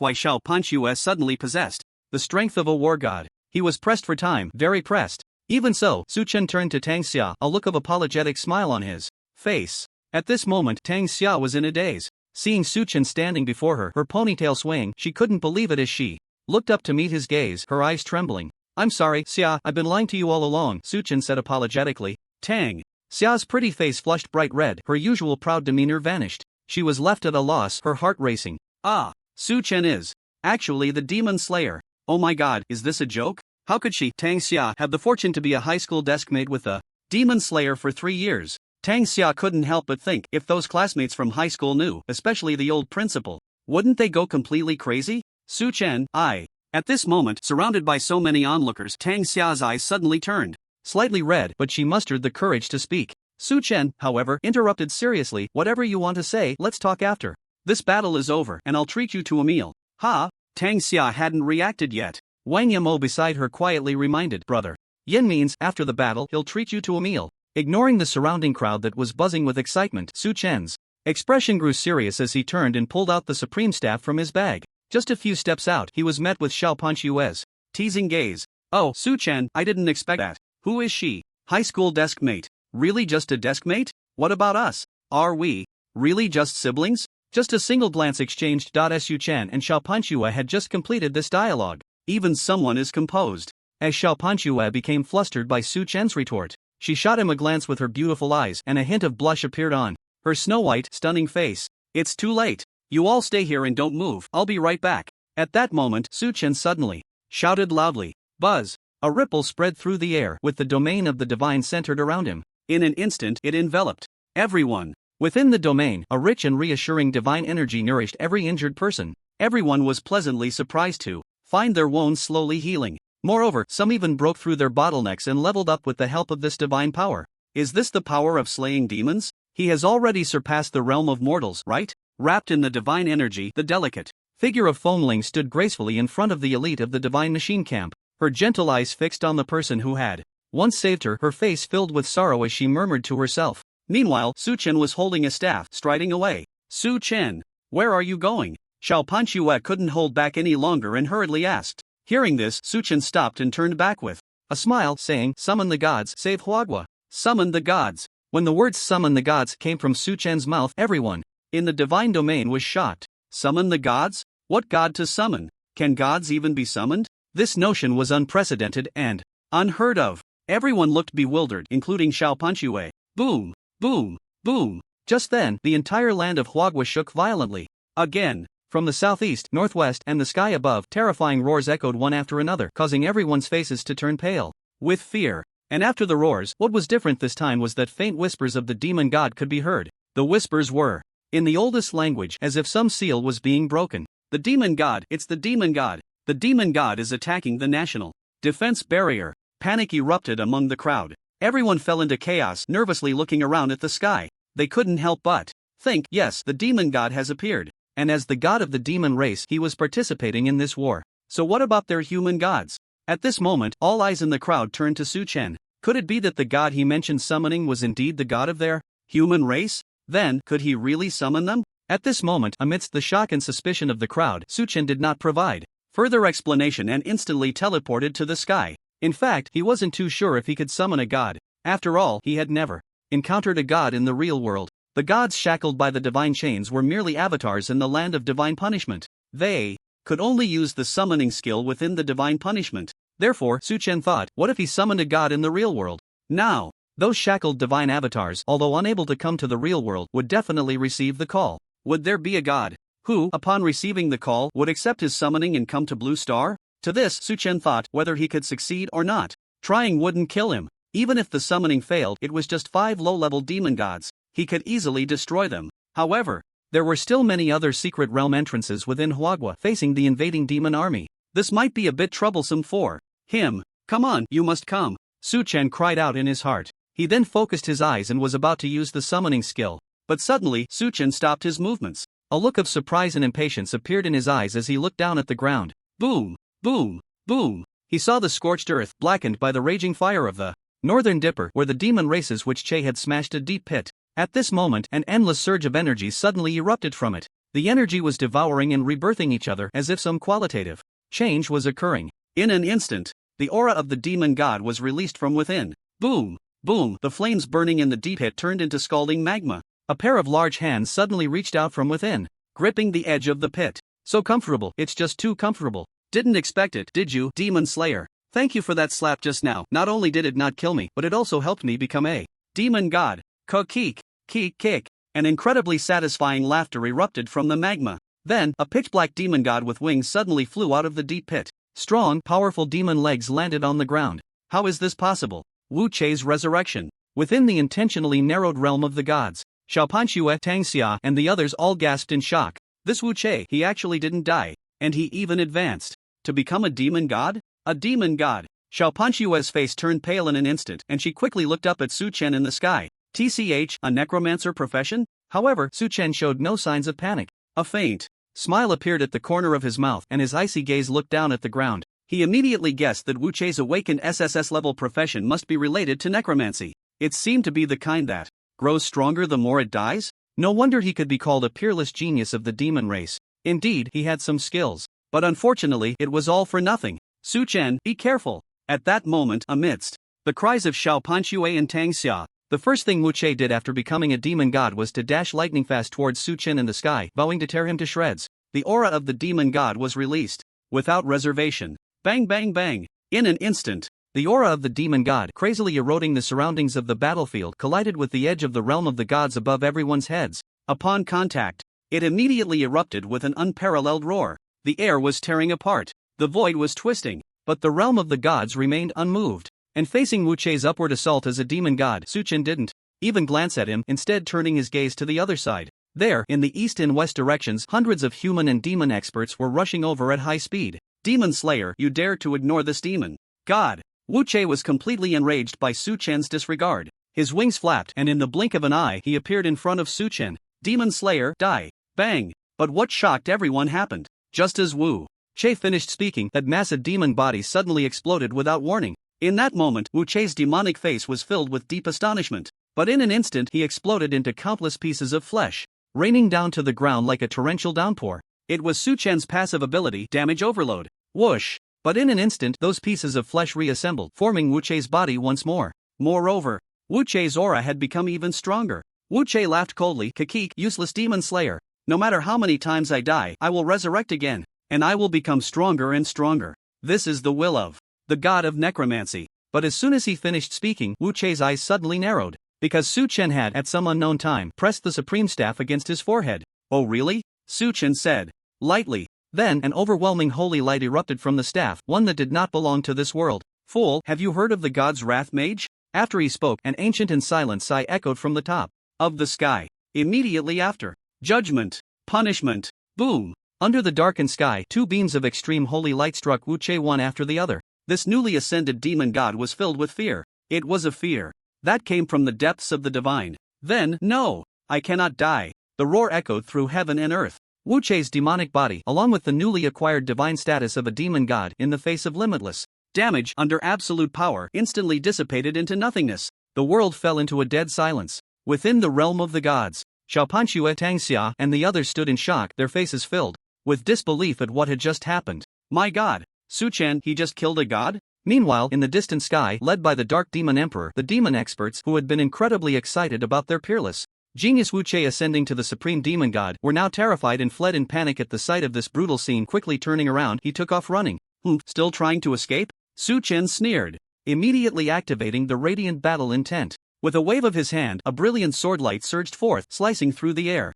why Xiao Panxue suddenly possessed the strength of a war god. He was pressed for time, very pressed. Even so, Su Chen turned to Tang Xia, a look of apologetic smile on his face. At this moment, Tang Xia was in a daze. Seeing Su Chen standing before her, her ponytail swaying, she couldn't believe it as she looked up to meet his gaze, her eyes trembling. I'm sorry, Xia, I've been lying to you all along, Su Chen said apologetically. Tang Xia's pretty face flushed bright red, her usual proud demeanor vanished. She was left at a loss, her heart racing. Ah, Su Chen is actually the demon slayer. Oh my god, is this a joke? How could she, Tang Xia, have the fortune to be a high school deskmate with a demon slayer for 3 years? Tang Xia couldn't help but think, if those classmates from high school knew, especially the old principal, wouldn't they go completely crazy? Su Chen, At this moment, surrounded by so many onlookers, Tang Xia's eyes suddenly turned slightly red, but she mustered the courage to speak. Su Chen, however, interrupted seriously. Whatever you want to say, let's talk after. This battle is over, and I'll treat you to a meal. Ha? Tang Xia hadn't reacted yet. Wang Yamo beside her quietly reminded, brother. Yin means, after the battle, he'll treat you to a meal. Ignoring the surrounding crowd that was buzzing with excitement, Su Chen's expression grew serious as he turned and pulled out the supreme staff from his bag. Just a few steps out, he was met with Xiao Panxue's teasing gaze. Oh, Su Chen, I didn't expect that. Who is she? High school deskmate. Really just a deskmate? What about us? Are we really just siblings? Just a single glance exchanged. Su Chen and Xiao Panxue had just completed this dialogue. Even someone is composed. As Xiao Panxue became flustered by Su Chen's retort, she shot him a glance with her beautiful eyes, and a hint of blush appeared on her snow-white, stunning face. It's too late. You all stay here and don't move. I'll be right back. At that moment, Su Chen suddenly shouted loudly. Buzz! A ripple spread through the air, with the domain of the divine centered around him. In an instant, it enveloped everyone. Within the domain, a rich and reassuring divine energy nourished every injured person. Everyone was pleasantly surprised to find their wounds slowly healing. Moreover, some even broke through their bottlenecks and leveled up with the help of this divine power. Is this the power of slaying demons? He has already surpassed the realm of mortals, right? Wrapped in the divine energy, the delicate figure of Fengling stood gracefully in front of the elite of the divine machine camp. Her gentle eyes fixed on the person who had once saved her, her face filled with sorrow as she murmured to herself. Meanwhile, Su Chen was holding a staff, striding away. Su Chen, where are you going? Xiao Panxue couldn't hold back any longer and hurriedly asked. Hearing this, Su Chen stopped and turned back with a smile, saying, Summon the gods, save Huagua. Summon the gods. When the words summon the gods came from Su Chen's mouth, everyone in the divine domain was shocked. Summon the gods? What god to summon? Can gods even be summoned? This notion was unprecedented and unheard of. Everyone looked bewildered, including Xiao Panxue. Boom, boom, boom. Just then, the entire land of Huagua shook violently. Again. From the southeast, northwest, and the sky above, terrifying roars echoed one after another, causing everyone's faces to turn pale with fear. And after the roars, what was different this time was that faint whispers of the demon god could be heard. The whispers were in the oldest language, as if some seal was being broken. The demon god, it's the demon god. The demon god is attacking the national defense barrier. Panic erupted among the crowd. Everyone fell into chaos, nervously looking around at the sky. They couldn't help but think, yes, the demon god has appeared. And as the god of the demon race, he was participating in this war. So what about their human gods? At this moment, all eyes in the crowd turned to Su Chen. Could it be that the god he mentioned summoning was indeed the god of their human race? Then, could he really summon them? At this moment, amidst the shock and suspicion of the crowd, Suchen did not provide further explanation and instantly teleported to the sky. In fact, he wasn't too sure if he could summon a god. After all, he had never encountered a god in the real world. The gods shackled by the divine chains were merely avatars in the land of divine punishment. They could only use the summoning skill within the divine punishment. Therefore, Suchen thought, what if he summoned a god in the real world? Now, those shackled divine avatars, although unable to come to the real world, would definitely receive the call. Would there be a god who, upon receiving the call, would accept his summoning and come to Blue Star? To this, Suchen thought, whether he could succeed or not. Trying wouldn't kill him. Even if the summoning failed, it was just 5 low-level demon gods. He could easily destroy them. However, there were still many other secret realm entrances within Huagua facing the invading demon army. This might be a bit troublesome for him. Come on, you must come, Suchen cried out in his heart. He then focused his eyes and was about to use the summoning skill. But suddenly, Suchen stopped his movements. A look of surprise and impatience appeared in his eyes as he looked down at the ground. Boom, boom, boom. He saw the scorched earth, blackened by the raging fire of the Northern Dipper, where the demon races which Che had smashed a deep pit. At this moment, an endless surge of energy suddenly erupted from it. The energy was devouring and rebirthing each other as if some qualitative change was occurring. In an instant, the aura of the demon god was released from within. Boom, boom, the flames burning in the deep pit turned into scalding magma. A pair of large hands suddenly reached out from within, gripping the edge of the pit. So comfortable, it's just too comfortable. Didn't expect it, did you, Demon Slayer? Thank you for that slap just now. Not only did it not kill me, but it also helped me become a demon god. Keek, keek, kick. An incredibly satisfying laughter erupted from the magma. Then, a pitch-black demon god with wings suddenly flew out of the deep pit. Strong, powerful demon legs landed on the ground. How is this possible? Wu Che's resurrection. Within the intentionally narrowed realm of the gods, Xiaopanxue, Tangxia, and the others all gasped in shock. This Wu Che, he actually didn't die, and he even advanced to become a demon god? A demon god. Xiaopanxue's face turned pale in an instant, and she quickly looked up at Suchen in the sky. TCH, a necromancer profession? However, Suchen showed no signs of panic. A faint smile appeared at the corner of his mouth, and his icy gaze looked down at the ground. He immediately guessed that Wu Che's awakened SSS level profession must be related to necromancy. It seemed to be the kind that grows stronger the more it dies? No wonder he could be called a peerless genius of the demon race. Indeed, he had some skills. But unfortunately, it was all for nothing. Suchen, be careful. At that moment, amidst the cries of Xiaopanxue and Tangxia, the first thing Wu Che did after becoming a demon god was to dash lightning fast towards Suchen in the sky, vowing to tear him to shreds. The aura of the demon god was released, without reservation. Bang bang bang. In an instant, the aura of the demon god, crazily eroding the surroundings of the battlefield, collided with the edge of the realm of the gods above everyone's heads. Upon contact, it immediately erupted with an unparalleled roar. The air was tearing apart. The void was twisting. But the realm of the gods remained unmoved. And facing Wu Che's upward assault as a demon god, Suchen didn't even glance at him, instead turning his gaze to the other side. There, in the east and west directions, hundreds of human and demon experts were rushing over at high speed. Demon Slayer, you dare to ignore this demon god. Wu Che was completely enraged by Suchen's disregard. His wings flapped, and in the blink of an eye, he appeared in front of Suchen. Demon Slayer, die. Bang. But what shocked everyone happened. Just as Wu Che finished speaking, that massive demon body suddenly exploded without warning. In that moment, Wu Che's demonic face was filled with deep astonishment. But in an instant, he exploded into countless pieces of flesh, raining down to the ground like a torrential downpour. It was Suchen's passive ability, Damage Overload. Whoosh! But in an instant, those pieces of flesh reassembled, forming Wu Che's body once more. Moreover, Wu Che's aura had become even stronger. Wu Che laughed coldly, "Kakik, useless demon slayer. No matter how many times I die, I will resurrect again, and I will become stronger and stronger. This is the will of the god of necromancy." But as soon as he finished speaking, Wu Che's eyes suddenly narrowed, because Suchen had, at some unknown time, pressed the supreme staff against his forehead. "Oh really?" Suchen said, lightly. Then, an overwhelming holy light erupted from the staff, one that did not belong to this world. "Fool, have you heard of the god's wrath mage?" After he spoke, an ancient and silent sigh echoed from the top of the sky. Immediately after, judgment, punishment, boom. Under the darkened sky, two beams of extreme holy light struck Wu Che one after the other. This newly ascended demon god was filled with fear. It was a fear that came from the depths of the divine. Then, "No, I cannot die." The roar echoed through heaven and earth. Wu Che's demonic body, along with the newly acquired divine status of a demon god in the face of limitless damage under absolute power, instantly dissipated into nothingness. The world fell into a dead silence. Within the realm of the gods, Xiaopanxue, Tang Xia, and the others stood in shock, their faces filled with disbelief at what had just happened. My god, Su Chen, he just killed a god? Meanwhile, in the distant sky, led by the Dark Demon Emperor, the demon experts, who had been incredibly excited about their peerless genius Wu Che ascending to the supreme demon god, were now terrified and fled in panic at the sight of this brutal scene. Quickly turning around, he took off running. Still trying to escape? Su Chen sneered, immediately activating the radiant battle intent. With a wave of his hand, a brilliant swordlight surged forth, slicing through the air.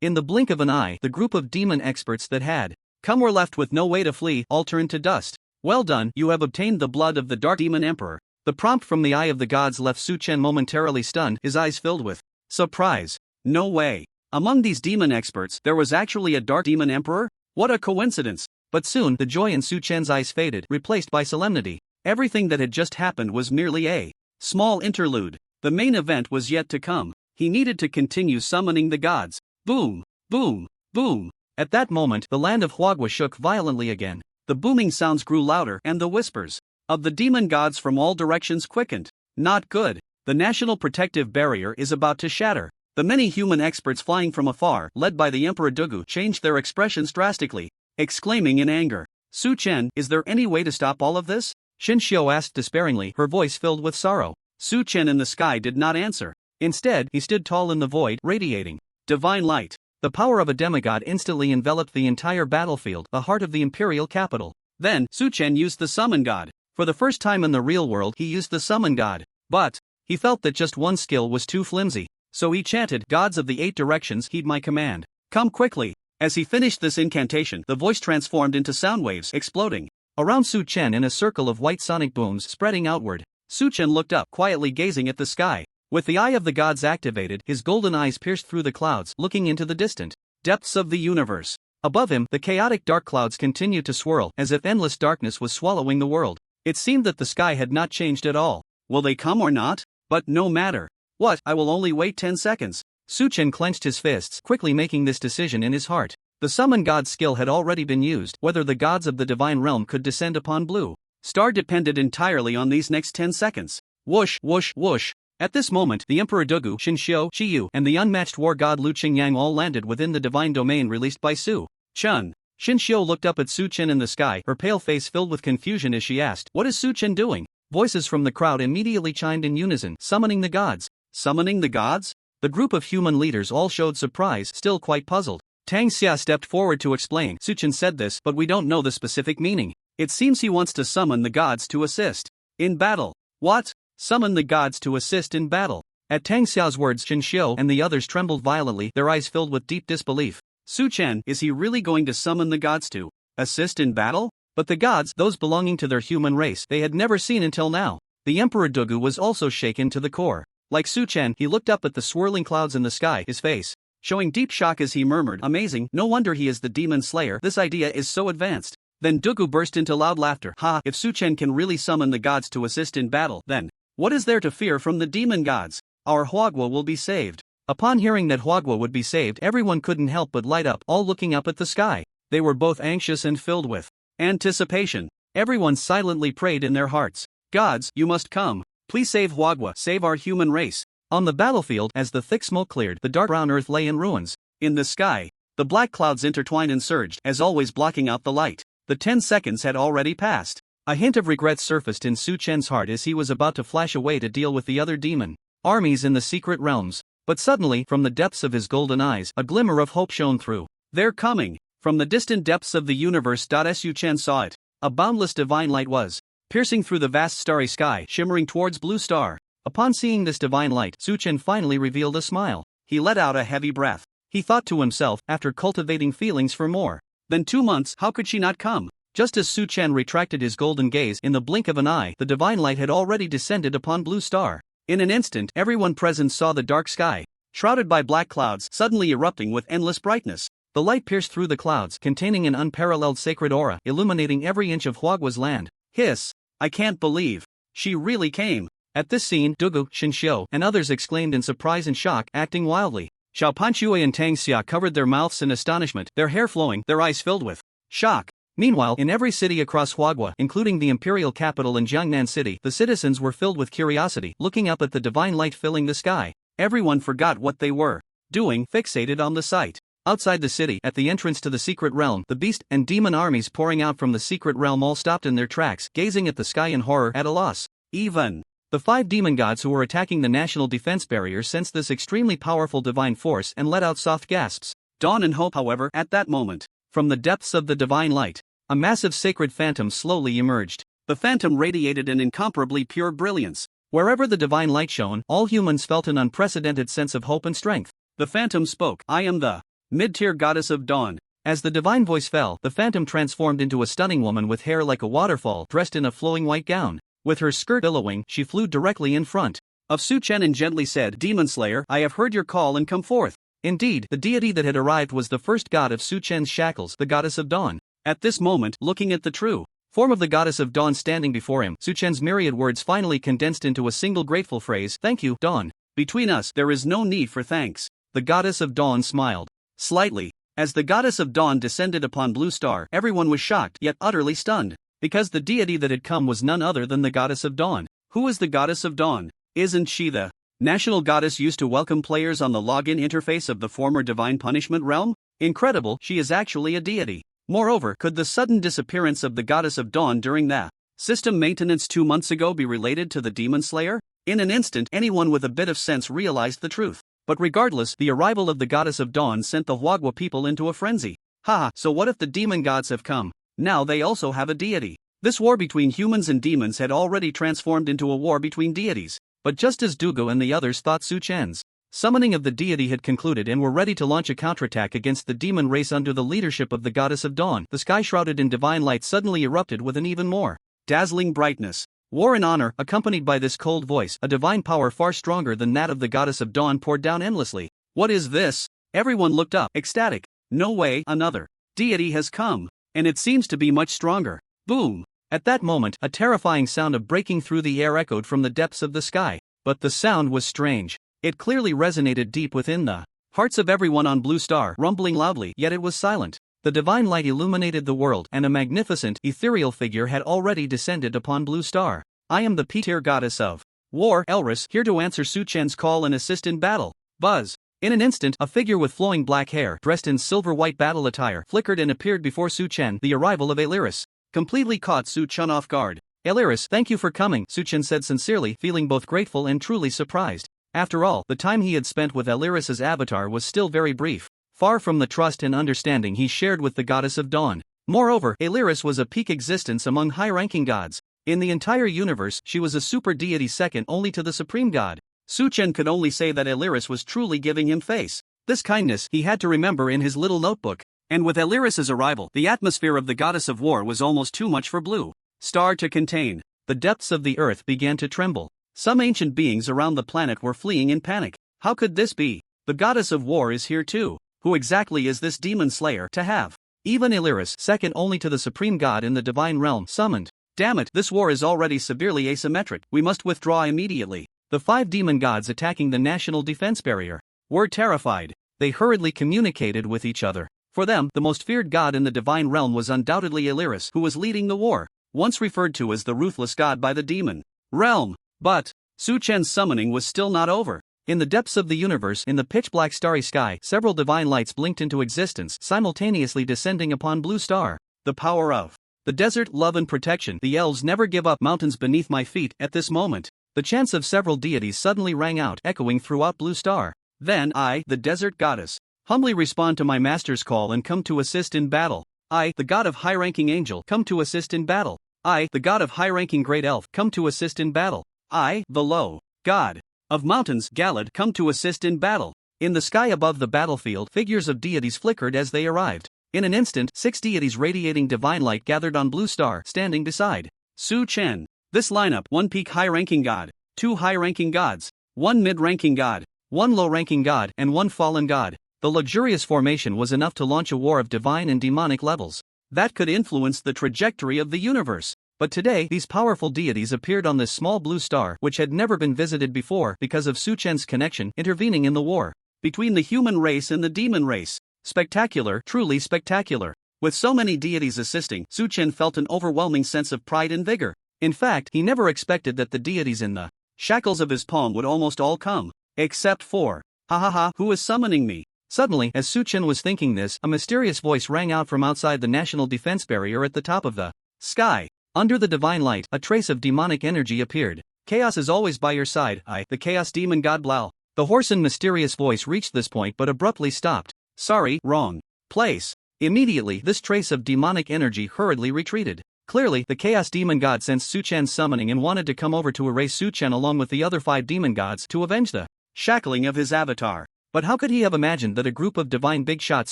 In the blink of an eye, the group of demon experts that had come were left with no way to flee, all turned to dust. Well done, you have obtained the blood of the Dark Demon Emperor. The prompt from the Eye of the Gods left Su Chen momentarily stunned, his eyes filled with surprise. No way. Among these demon experts, there was actually a Dark Demon Emperor? What a coincidence. But soon, the joy in Su Chen's eyes faded, replaced by solemnity. Everything that had just happened was merely a small interlude. The main event was yet to come. He needed to continue summoning the gods. Boom, boom, boom. At that moment, the land of Huagua shook violently again. The booming sounds grew louder, and the whispers of the demon gods from all directions quickened. Not good. The national protective barrier is about to shatter. The many human experts flying from afar, led by the Emperor Dugu, changed their expressions drastically, exclaiming in anger. Su Chen, is there any way to stop all of this? Xin Xiu asked despairingly, her voice filled with sorrow. Su Chen in the sky did not answer. Instead, he stood tall in the void, radiating divine light. The power of a demigod instantly enveloped the entire battlefield, the heart of the imperial capital. Then, Su Chen used the summon god. For the first time in the real world, he used the summon god. But he felt that just one skill was too flimsy. So he chanted, "Gods of the 8 directions, heed my command. Come quickly." As he finished this incantation, the voice transformed into sound waves, exploding around Su Chen in a circle of white sonic booms spreading outward. Su Chen looked up, quietly gazing at the sky. With the Eye of the Gods activated, his golden eyes pierced through the clouds, looking into the distant depths of the universe. Above him, the chaotic dark clouds continued to swirl, as if endless darkness was swallowing the world. It seemed that the sky had not changed at all. Will they come or not? But no matter. What, I will only wait 10 seconds. Su Chen clenched his fists, quickly making this decision in his heart. The summon god skill had already been used. Whether the gods of the divine realm could descend upon Blue Star depended entirely on these next 10 seconds. Whoosh, whoosh, whoosh. At this moment, the Emperor Dugu, Xinxiu, Qiyu, and the unmatched war god Lu Qingyang all landed within the divine domain released by Su Chen. Xinxiu looked up at Su Chen in the sky, her pale face filled with confusion as she asked, "What is Su Chen doing?" Voices from the crowd immediately chimed in unison, summoning the gods. Summoning the gods? The group of human leaders all showed surprise, still quite puzzled. Tang Xia stepped forward to explain. Su Chen said this, but we don't know the specific meaning. It seems he wants to summon the gods to assist in battle. What? Summon the gods to assist in battle. At Tang Xiao's words, Xinxiu and the others trembled violently, their eyes filled with deep disbelief. Su Chen, is he really going to summon the gods to assist in battle? But the gods, those belonging to their human race, they had never seen until now. The Emperor Dugu was also shaken to the core. Like Su Chen, he looked up at the swirling clouds in the sky, his face showing deep shock as he murmured, "Amazing, no wonder he is the demon slayer, this idea is so advanced." Then Dugu burst into loud laughter. Ha, if Su Chen can really summon the gods to assist in battle, then what is there to fear from the demon gods? Our Huagua will be saved. Upon hearing that Huagua would be saved, everyone couldn't help but light up, all looking up at the sky. They were both anxious and filled with anticipation. Everyone silently prayed in their hearts. Gods, you must come. Please save Huagua, save our human race. On the battlefield, as the thick smoke cleared, the dark brown earth lay in ruins. In the sky, the black clouds intertwined and surged, as always blocking out the light. The 10 seconds had already passed. A hint of regret surfaced in Su Chen's heart as he was about to flash away to deal with the other demon armies in the secret realms. But suddenly, from the depths of his golden eyes, a glimmer of hope shone through. They're coming! From the distant depths of the universe. Su Chen saw it. A boundless divine light was piercing through the vast starry sky, shimmering towards Blue Star. Upon seeing this divine light, Su Chen finally revealed a smile. He let out a heavy breath. He thought to himself, after cultivating feelings for more than 2 months, how could she not come? Just as Su Chen retracted his golden gaze, in the blink of an eye, the divine light had already descended upon Blue Star. In an instant, everyone present saw the dark sky, shrouded by black clouds, suddenly erupting with endless brightness. The light pierced through the clouds, containing an unparalleled sacred aura, illuminating every inch of Huagua's land. Hiss! I can't believe she really came. At this scene, Dugu, Xinxiu, and others exclaimed in surprise and shock, acting wildly. Xiaopanxue and Tang Xia covered their mouths in astonishment, their hair flowing, their eyes filled with shock. Meanwhile, in every city across Huagua, including the imperial capital in Jiangnan City, the citizens were filled with curiosity, looking up at the divine light filling the sky. Everyone forgot what they were doing, fixated on the sight. Outside the city, at the entrance to the secret realm, the beast and demon armies pouring out from the secret realm all stopped in their tracks, gazing at the sky in horror, at a loss. Even the 5 demon gods who were attacking the national defense barrier sensed this extremely powerful divine force and let out soft gasps. Dawn and hope, however, at that moment. From the depths of the divine light, a massive sacred phantom slowly emerged. The phantom radiated an incomparably pure brilliance. Wherever the divine light shone, all humans felt an unprecedented sense of hope and strength. The phantom spoke. I am the mid-tier goddess of dawn. As the divine voice fell, the phantom transformed into a stunning woman with hair like a waterfall, dressed in a flowing white gown. With her skirt billowing, she flew directly in front of Su Chen and gently said, Demon Slayer, I have heard your call and come forth. Indeed, the deity that had arrived was the first god of Su Chen's shackles, the goddess of dawn. At this moment, looking at the true form of the goddess of dawn standing before him, Su Chen's myriad words finally condensed into a single grateful phrase, Thank you, Dawn. Between us, there is no need for thanks. The goddess of dawn smiled slightly. As the goddess of dawn descended upon Blue Star, everyone was shocked yet utterly stunned, because the deity that had come was none other than the goddess of dawn. Who is the goddess of dawn? Isn't she the national goddess used to welcome players on the login interface of the former divine punishment realm? Incredible, she is actually a deity. Moreover, could the sudden disappearance of the goddess of dawn during the system maintenance 2 months ago be related to the demon slayer? In an instant, anyone with a bit of sense realized the truth. But regardless, the arrival of the goddess of dawn sent the Huagua people into a frenzy. Haha, so what if the demon gods have come? Now they also have a deity. This war between humans and demons had already transformed into a war between deities. But just as Dugu and the others thought, Su Chen's summoning of the deity had concluded and were ready to launch a counterattack against the demon race under the leadership of the goddess of dawn. The sky shrouded in divine light suddenly erupted with an even more dazzling brightness. War and honor, accompanied by this cold voice, a divine power far stronger than that of the goddess of dawn poured down endlessly. What is this? Everyone looked up, ecstatic. No way, another deity has come, and it seems to be much stronger. Boom! At that moment, a terrifying sound of breaking through the air echoed from the depths of the sky. But the sound was strange. It clearly resonated deep within the hearts of everyone on Blue Star, rumbling loudly, yet it was silent. The divine light illuminated the world, and a magnificent, ethereal figure had already descended upon Blue Star. I am the P-tier goddess of war, Elris, here to answer Su Chen's call and assist in battle. Buzz. In an instant, a figure with flowing black hair, dressed in silver-white battle attire, flickered and appeared before Su Chen. The arrival of Eliris completely caught Su Chen off guard. Eliris, thank you for coming, Su Chen said sincerely, feeling both grateful and truly surprised. After all, the time he had spent with Eliris's avatar was still very brief, far from the trust and understanding he shared with the goddess of dawn. Moreover, Eliris was a peak existence among high-ranking gods. In the entire universe, she was a super deity second only to the supreme god. Su Chen could only say that Eliris was truly giving him face. This kindness he had to remember in his little notebook. And with Eliris's arrival, the atmosphere of the goddess of war was almost too much for Blue Star to contain. The depths of the earth began to tremble. Some ancient beings around the planet were fleeing in panic. How could this be? The goddess of war is here too. Who exactly is this demon slayer to have? Even Eliris, second only to the supreme god in the divine realm, summoned. Damn it, this war is already severely asymmetric. We must withdraw immediately. The 5 demon gods attacking the national defense barrier were terrified. They hurriedly communicated with each other. For them, the most feared god in the divine realm was undoubtedly Eliris, who was leading the war, once referred to as the ruthless god by the demon realm. But Su Chen's summoning was still not over. In the depths of the universe, in the pitch-black starry sky, several divine lights blinked into existence, simultaneously descending upon Blue Star. The power of the desert, love and protection. The elves never give up. Mountains beneath my feet. At this moment, the chants of several deities suddenly rang out, echoing throughout Blue Star. Then I, the desert goddess, humbly respond to my master's call and come to assist in battle. I, the god of high-ranking angel, come to assist in battle. I, the god of high-ranking great elf, come to assist in battle. I, the low god of mountains, Galad, come to assist in battle. In the sky above the battlefield, figures of deities flickered as they arrived. In an instant, 6 deities radiating divine light gathered on Blue Star, standing beside Su Chen. This lineup: 1 peak high-ranking god, 2 high-ranking gods, 1 mid-ranking god, 1 low-ranking god, and 1 fallen god. The luxurious formation was enough to launch a war of divine and demonic levels that could influence the trajectory of the universe. But today, these powerful deities appeared on this small blue star, which had never been visited before because of Su Chen's connection, intervening in the war between the human race and the demon race. Spectacular, truly spectacular. With so many deities assisting, Su Chen felt an overwhelming sense of pride and vigor. In fact, he never expected that the deities in the shackles of his palm would almost all come. Except for, ha ha ha, who is summoning me? Suddenly, as Su-chen was thinking this, a mysterious voice rang out from outside the national defense barrier at the top of the sky. Under the divine light, a trace of demonic energy appeared. Chaos is always by your side, the Chaos Demon God Blau. The hoarse and mysterious voice reached this point but abruptly stopped. Sorry, wrong place. Immediately, this trace of demonic energy hurriedly retreated. Clearly, the Chaos Demon God sensed Su-chen's summoning and wanted to come over to erase Su-chen along with the other 5 demon gods to avenge the shackling of his avatar. But how could he have imagined that a group of divine big shots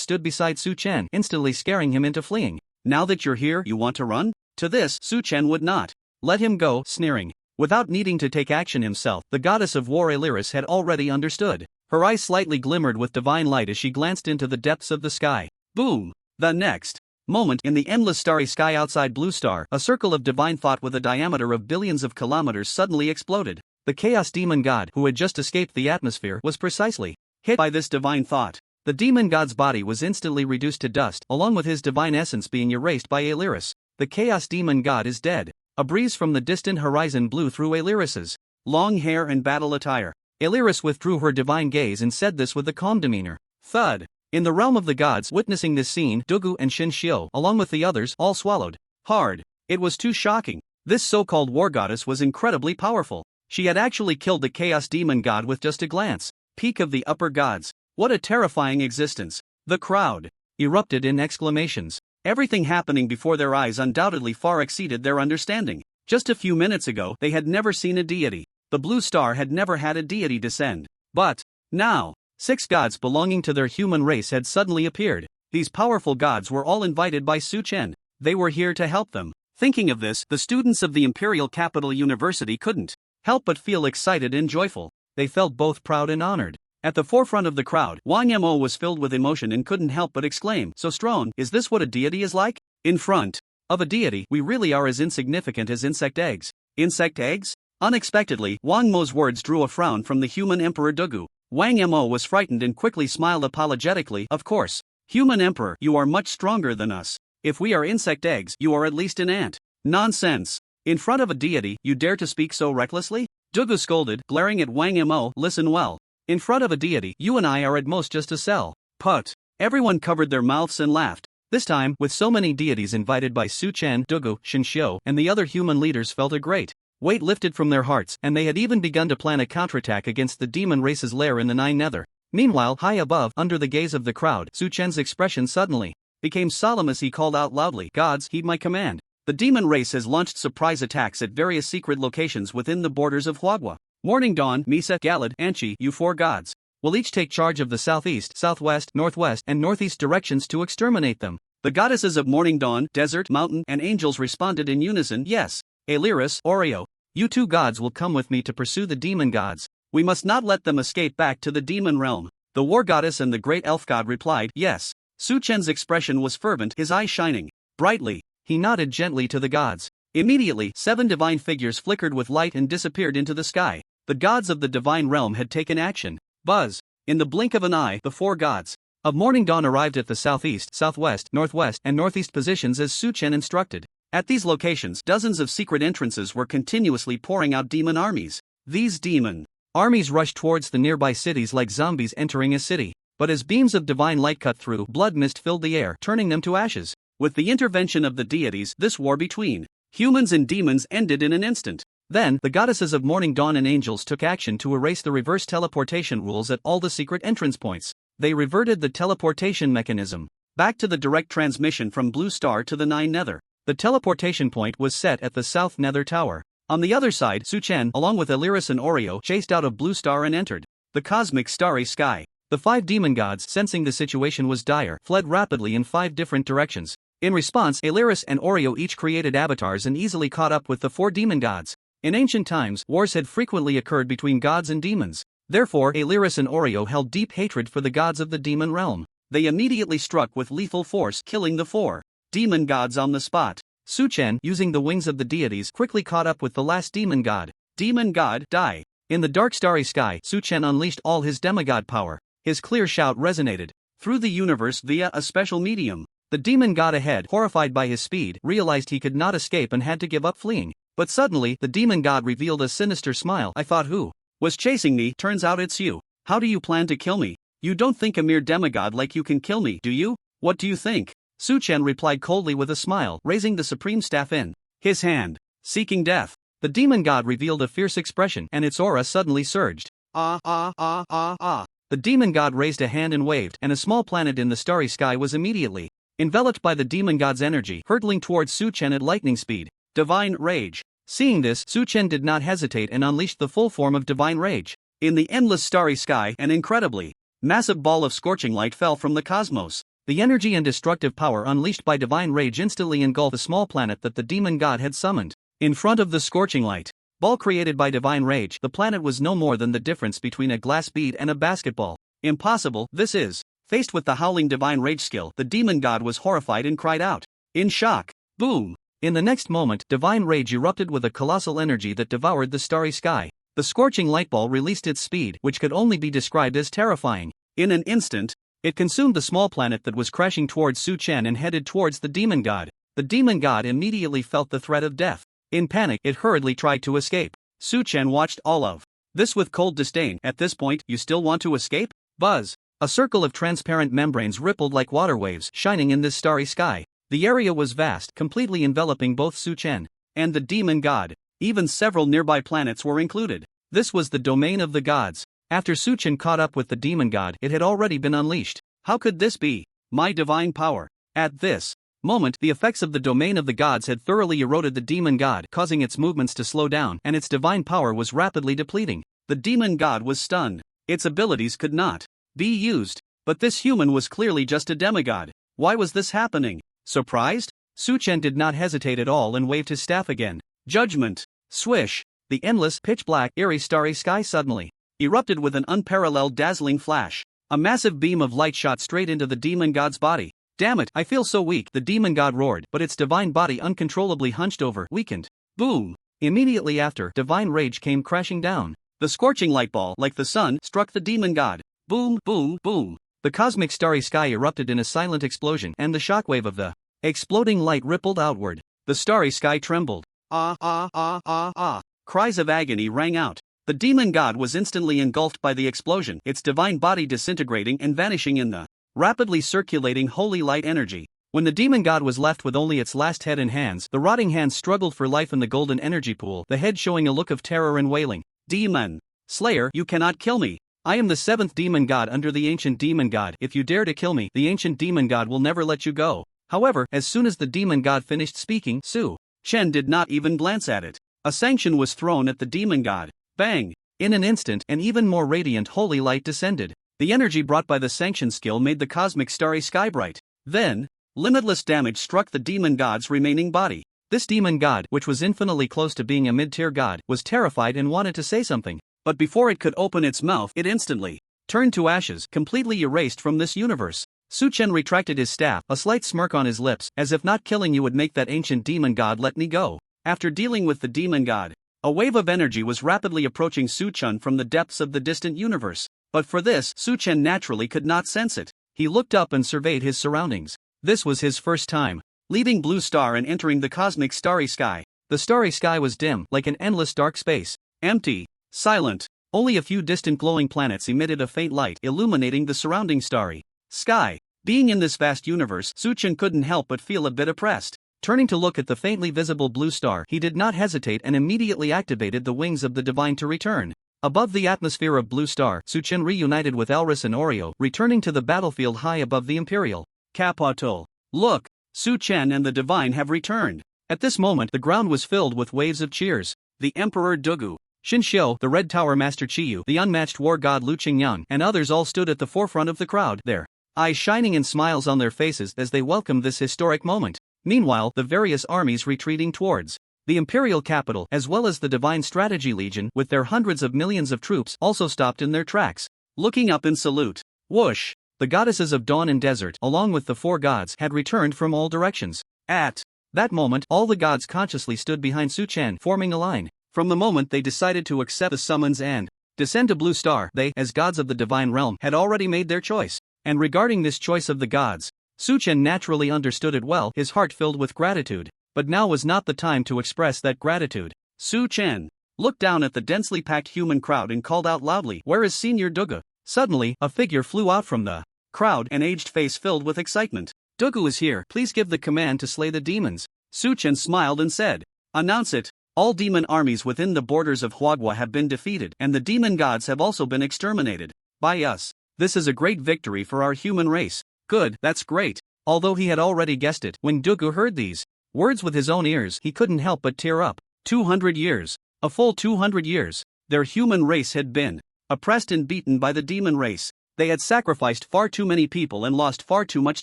stood beside Su-chen, instantly scaring him into fleeing? Now that you're here, you want to run? To this, Su-chen would not let him go, sneering. Without needing to take action himself, the goddess of war Aliris had already understood. Her eyes slightly glimmered with divine light as she glanced into the depths of the sky. Boom! The next moment, in the endless starry sky outside Blue Star, a circle of divine thought with a diameter of billions of kilometers suddenly exploded. The Chaos Demon God, who had just escaped the atmosphere, was precisely hit by this divine thought. The demon god's body was instantly reduced to dust, along with his divine essence being erased by Aliris. The Chaos Demon God is dead. A breeze from the distant horizon blew through Aliris's long hair and battle attire. Aliris withdrew her divine gaze and said this with a calm demeanor. Thud. In the realm of the gods, witnessing this scene, Dugu and Shinshio, along with the others, all swallowed hard. It was too shocking. This so-called war goddess was incredibly powerful. She had actually killed the Chaos Demon God with just a glance. Peak of the upper gods. What a terrifying existence. The crowd erupted in exclamations. Everything happening before their eyes undoubtedly far exceeded their understanding. Just a few minutes ago, they had never seen a deity. The Blue Star had never had a deity descend. But now, 6 gods belonging to their human race had suddenly appeared. These powerful gods were all invited by Su-chen. They were here to help them. Thinking of this, the students of the Imperial Capital University couldn't help but feel excited and joyful. They felt both proud and honored. At the forefront of the crowd, Wang Mo was filled with emotion and couldn't help but exclaim, "So strong, is this what a deity is like? In front of a deity, we really are as insignificant as insect eggs." Insect eggs? Unexpectedly, Wang Mo's words drew a frown from the human emperor Dugu. Wang Mo was frightened and quickly smiled apologetically. Of course. Human emperor, you are much stronger than us. If we are insect eggs, you are at least an ant. Nonsense. In front of a deity, you dare to speak so recklessly? Dugu scolded, glaring at Wang Mo. Listen well. In front of a deity, you and I are at most just a cell. Put. Everyone covered their mouths and laughed. This time, with so many deities invited by Su-chen, Dugu, Shinshio, and the other human leaders felt a great weight lifted from their hearts, and they had even begun to plan a counterattack against the demon race's lair in the Nine Nether. Meanwhile, high above, under the gaze of the crowd, Su-chen's expression suddenly became solemn as he called out loudly, "Gods, heed my command. The demon race has launched surprise attacks at various secret locations within the borders of Huagua. Morning Dawn, Misa, Galad, Anchi, you 4 gods, will each take charge of the southeast, southwest, northwest, and northeast directions to exterminate them." The goddesses of Morning Dawn, Desert, Mountain, and Angels responded in unison, "Yes. Aliris, Oreo, you 2 gods will come with me to pursue the demon gods. We must not let them escape back to the demon realm." The war goddess and the great elf god replied, "Yes." Su-chen's expression was fervent, his eyes shining brightly. He nodded gently to the gods. Immediately, 7 divine figures flickered with light and disappeared into the sky. The gods of the divine realm had taken action. Buzz. In the blink of an eye, the 4 gods of Morning Dawn arrived at the southeast, southwest, northwest, and northeast positions as Su-chen instructed. At these locations, dozens of secret entrances were continuously pouring out demon armies. These demon armies rushed towards the nearby cities like zombies entering a city. But as beams of divine light cut through, blood mist filled the air, turning them to ashes. With the intervention of the deities, this war between humans and demons ended in an instant. Then, the goddesses of Morning Dawn and Angels took action to erase the reverse teleportation rules at all the secret entrance points. They reverted the teleportation mechanism back to the direct transmission from Blue Star to the Nine Nether. The teleportation point was set at the South Nether Tower. On the other side, Su-chen, along with Aliris and Oreo, chased out of Blue Star and entered the cosmic starry sky. The 5 demon gods, sensing the situation was dire, fled rapidly in 5 different directions. In response, Aliris and Oreo each created avatars and easily caught up with the 4 demon gods. In ancient times, wars had frequently occurred between gods and demons. Therefore, Aliris and Oreo held deep hatred for the gods of the demon realm. They immediately struck with lethal force, killing the 4 demon gods on the spot. Su-chen, using the wings of the deities, quickly caught up with the last demon god. Demon god, die. In the dark starry sky, Su-chen unleashed all his demigod power. His clear shout resonated through the universe via a special medium. The demon god ahead, horrified by his speed, realized he could not escape and had to give up fleeing. But suddenly, the demon god revealed a sinister smile. "I thought who was chasing me. Turns out it's you. How do you plan to kill me? You don't think a mere demigod like you can kill me, do you? What do you think? Su Chen replied coldly with a smile, raising the supreme staff in his hand, seeking death. The demon god revealed a fierce expression and its aura suddenly surged. Ah ah ah ah ah. The demon god raised a hand and waved, and a small planet in the starry sky was immediately enveloped by the demon god's energy, hurtling towards Su Chen at lightning speed. Divine Rage. Seeing this, Su Chen did not hesitate and unleashed the full form of Divine Rage. In the endless starry sky, an incredibly massive ball of scorching light fell from the cosmos. The energy and destructive power unleashed by Divine Rage instantly engulfed the small planet that the demon god had summoned. In front of the scorching light ball created by Divine Rage, the planet was no more than the difference between a glass bead and a basketball. Impossible, this is. Faced with the howling Divine Rage skill, the demon god was horrified and cried out in shock. Boom! In the next moment, Divine Rage erupted with a colossal energy that devoured the starry sky. The scorching lightball released its speed, which could only be described as terrifying. In an instant, it consumed the small planet that was crashing towards Su Chen and headed towards the demon god. The demon god immediately felt the threat of death. In panic, it hurriedly tried to escape. Su Chen watched all of this with cold disdain. At this point, you still want to escape? Buzz! A circle of transparent membranes rippled like water waves, shining in this starry sky. The area was vast, completely enveloping both Su Chen and the demon god. Even several nearby planets were included. This was the domain of the gods. After Su Chen caught up with the demon god, it had already been unleashed. How could this be? My divine power. At this moment, the effects of the domain of the gods had thoroughly eroded the demon god, causing its movements to slow down, and its divine power was rapidly depleting. The demon god was stunned. Its abilities could not be used. But this human was clearly just a demigod. Why was this happening? Surprised? Su Chen did not hesitate at all and waved his staff again. Judgment. Swish. The endless, pitch-black, eerie starry sky suddenly erupted with an unparalleled dazzling flash. A massive beam of light shot straight into the demon god's body. Damn it, I feel so weak, the demon god roared, but its divine body uncontrollably hunched over, weakened. Boom! Immediately after, Divine Rage came crashing down. The scorching light ball, like the sun, struck the demon god. Boom, boom, boom. The cosmic starry sky erupted in a silent explosion, and the shockwave of the exploding light rippled outward. The starry sky trembled. Ah ah ah ah ah. Cries of agony rang out. The demon god was instantly engulfed by the explosion, its divine body disintegrating and vanishing in the rapidly circulating holy light energy. When the demon god was left with only its last head and hands, the rotting hands struggled for life in the golden energy pool, the head showing a look of terror and wailing. Demon Slayer, you cannot kill me. I am the seventh demon god under the ancient demon god. If you dare to kill me, the ancient demon god will never let you go. However, as soon as the demon god finished speaking, Su Chen did not even glance at it. A sanction was thrown at the demon god. Bang! In an instant, an even more radiant holy light descended. The energy brought by the sanction skill made the cosmic starry sky bright. Then, limitless damage struck the demon god's remaining body. This demon god, which was infinitely close to being a mid-tier god, was terrified and wanted to say something. But before it could open its mouth, it instantly turned to ashes, completely erased from this universe. Su Chen retracted his staff, a slight smirk on his lips, as if not killing you would make that ancient demon god let me go. After dealing with the demon god, a wave of energy was rapidly approaching Su Chen from the depths of the distant universe. But for this, Su Chen naturally could not sense it. He looked up and surveyed his surroundings. This was his first time leaving Blue Star and entering the cosmic starry sky. The starry sky was dim, like an endless dark space. Empty. Silent. Only a few distant glowing planets emitted a faint light, illuminating the surrounding starry sky. Being in this vast universe, Su Chen couldn't help but feel a bit oppressed. Turning to look at the faintly visible blue star, he did not hesitate and immediately activated the wings of the divine to return. Above the atmosphere of Blue Star, Su Chen reunited with Elris and Oreo, returning to the battlefield high above the Imperial capital. Look! Su Chen and the divine have returned. At this moment, the ground was filled with waves of cheers. The Emperor Dugu, Xin Xiu, the Red Tower Master Chiyu, the unmatched war god Lu Qingyang, and others all stood at the forefront of the crowd, their eyes shining and smiles on their faces as they welcomed this historic moment. Meanwhile, the various armies retreating towards the imperial capital, as well as the Divine Strategy Legion with their hundreds of millions of troops, also stopped in their tracks. Looking up in salute. Whoosh! The goddesses of dawn and desert, along with the four gods, had returned from all directions. At that moment, all the gods consciously stood behind Su Chen, forming a line. From the moment they decided to accept the summons and descend to Blue Star, they, as gods of the divine realm, had already made their choice. And regarding this choice of the gods, Su Chen naturally understood it well, his heart filled with gratitude. But now was not the time to express that gratitude. Su Chen looked down at the densely packed human crowd and called out loudly, "Where is Senior Dugu?" Suddenly, a figure flew out from the crowd, an aged face filled with excitement. "Dugu is here, please give the command to slay the demons." Suchen smiled and said, "Announce it. All demon armies within the borders of Huagua have been defeated, and the demon gods have also been exterminated by us. This is a great victory for our human race." "Good, that's great." Although he had already guessed it, when Dugu heard these words with his own ears, he couldn't help but tear up. 200 years. A full 200 years. Their human race had been oppressed and beaten by the demon race. They had sacrificed far too many people and lost far too much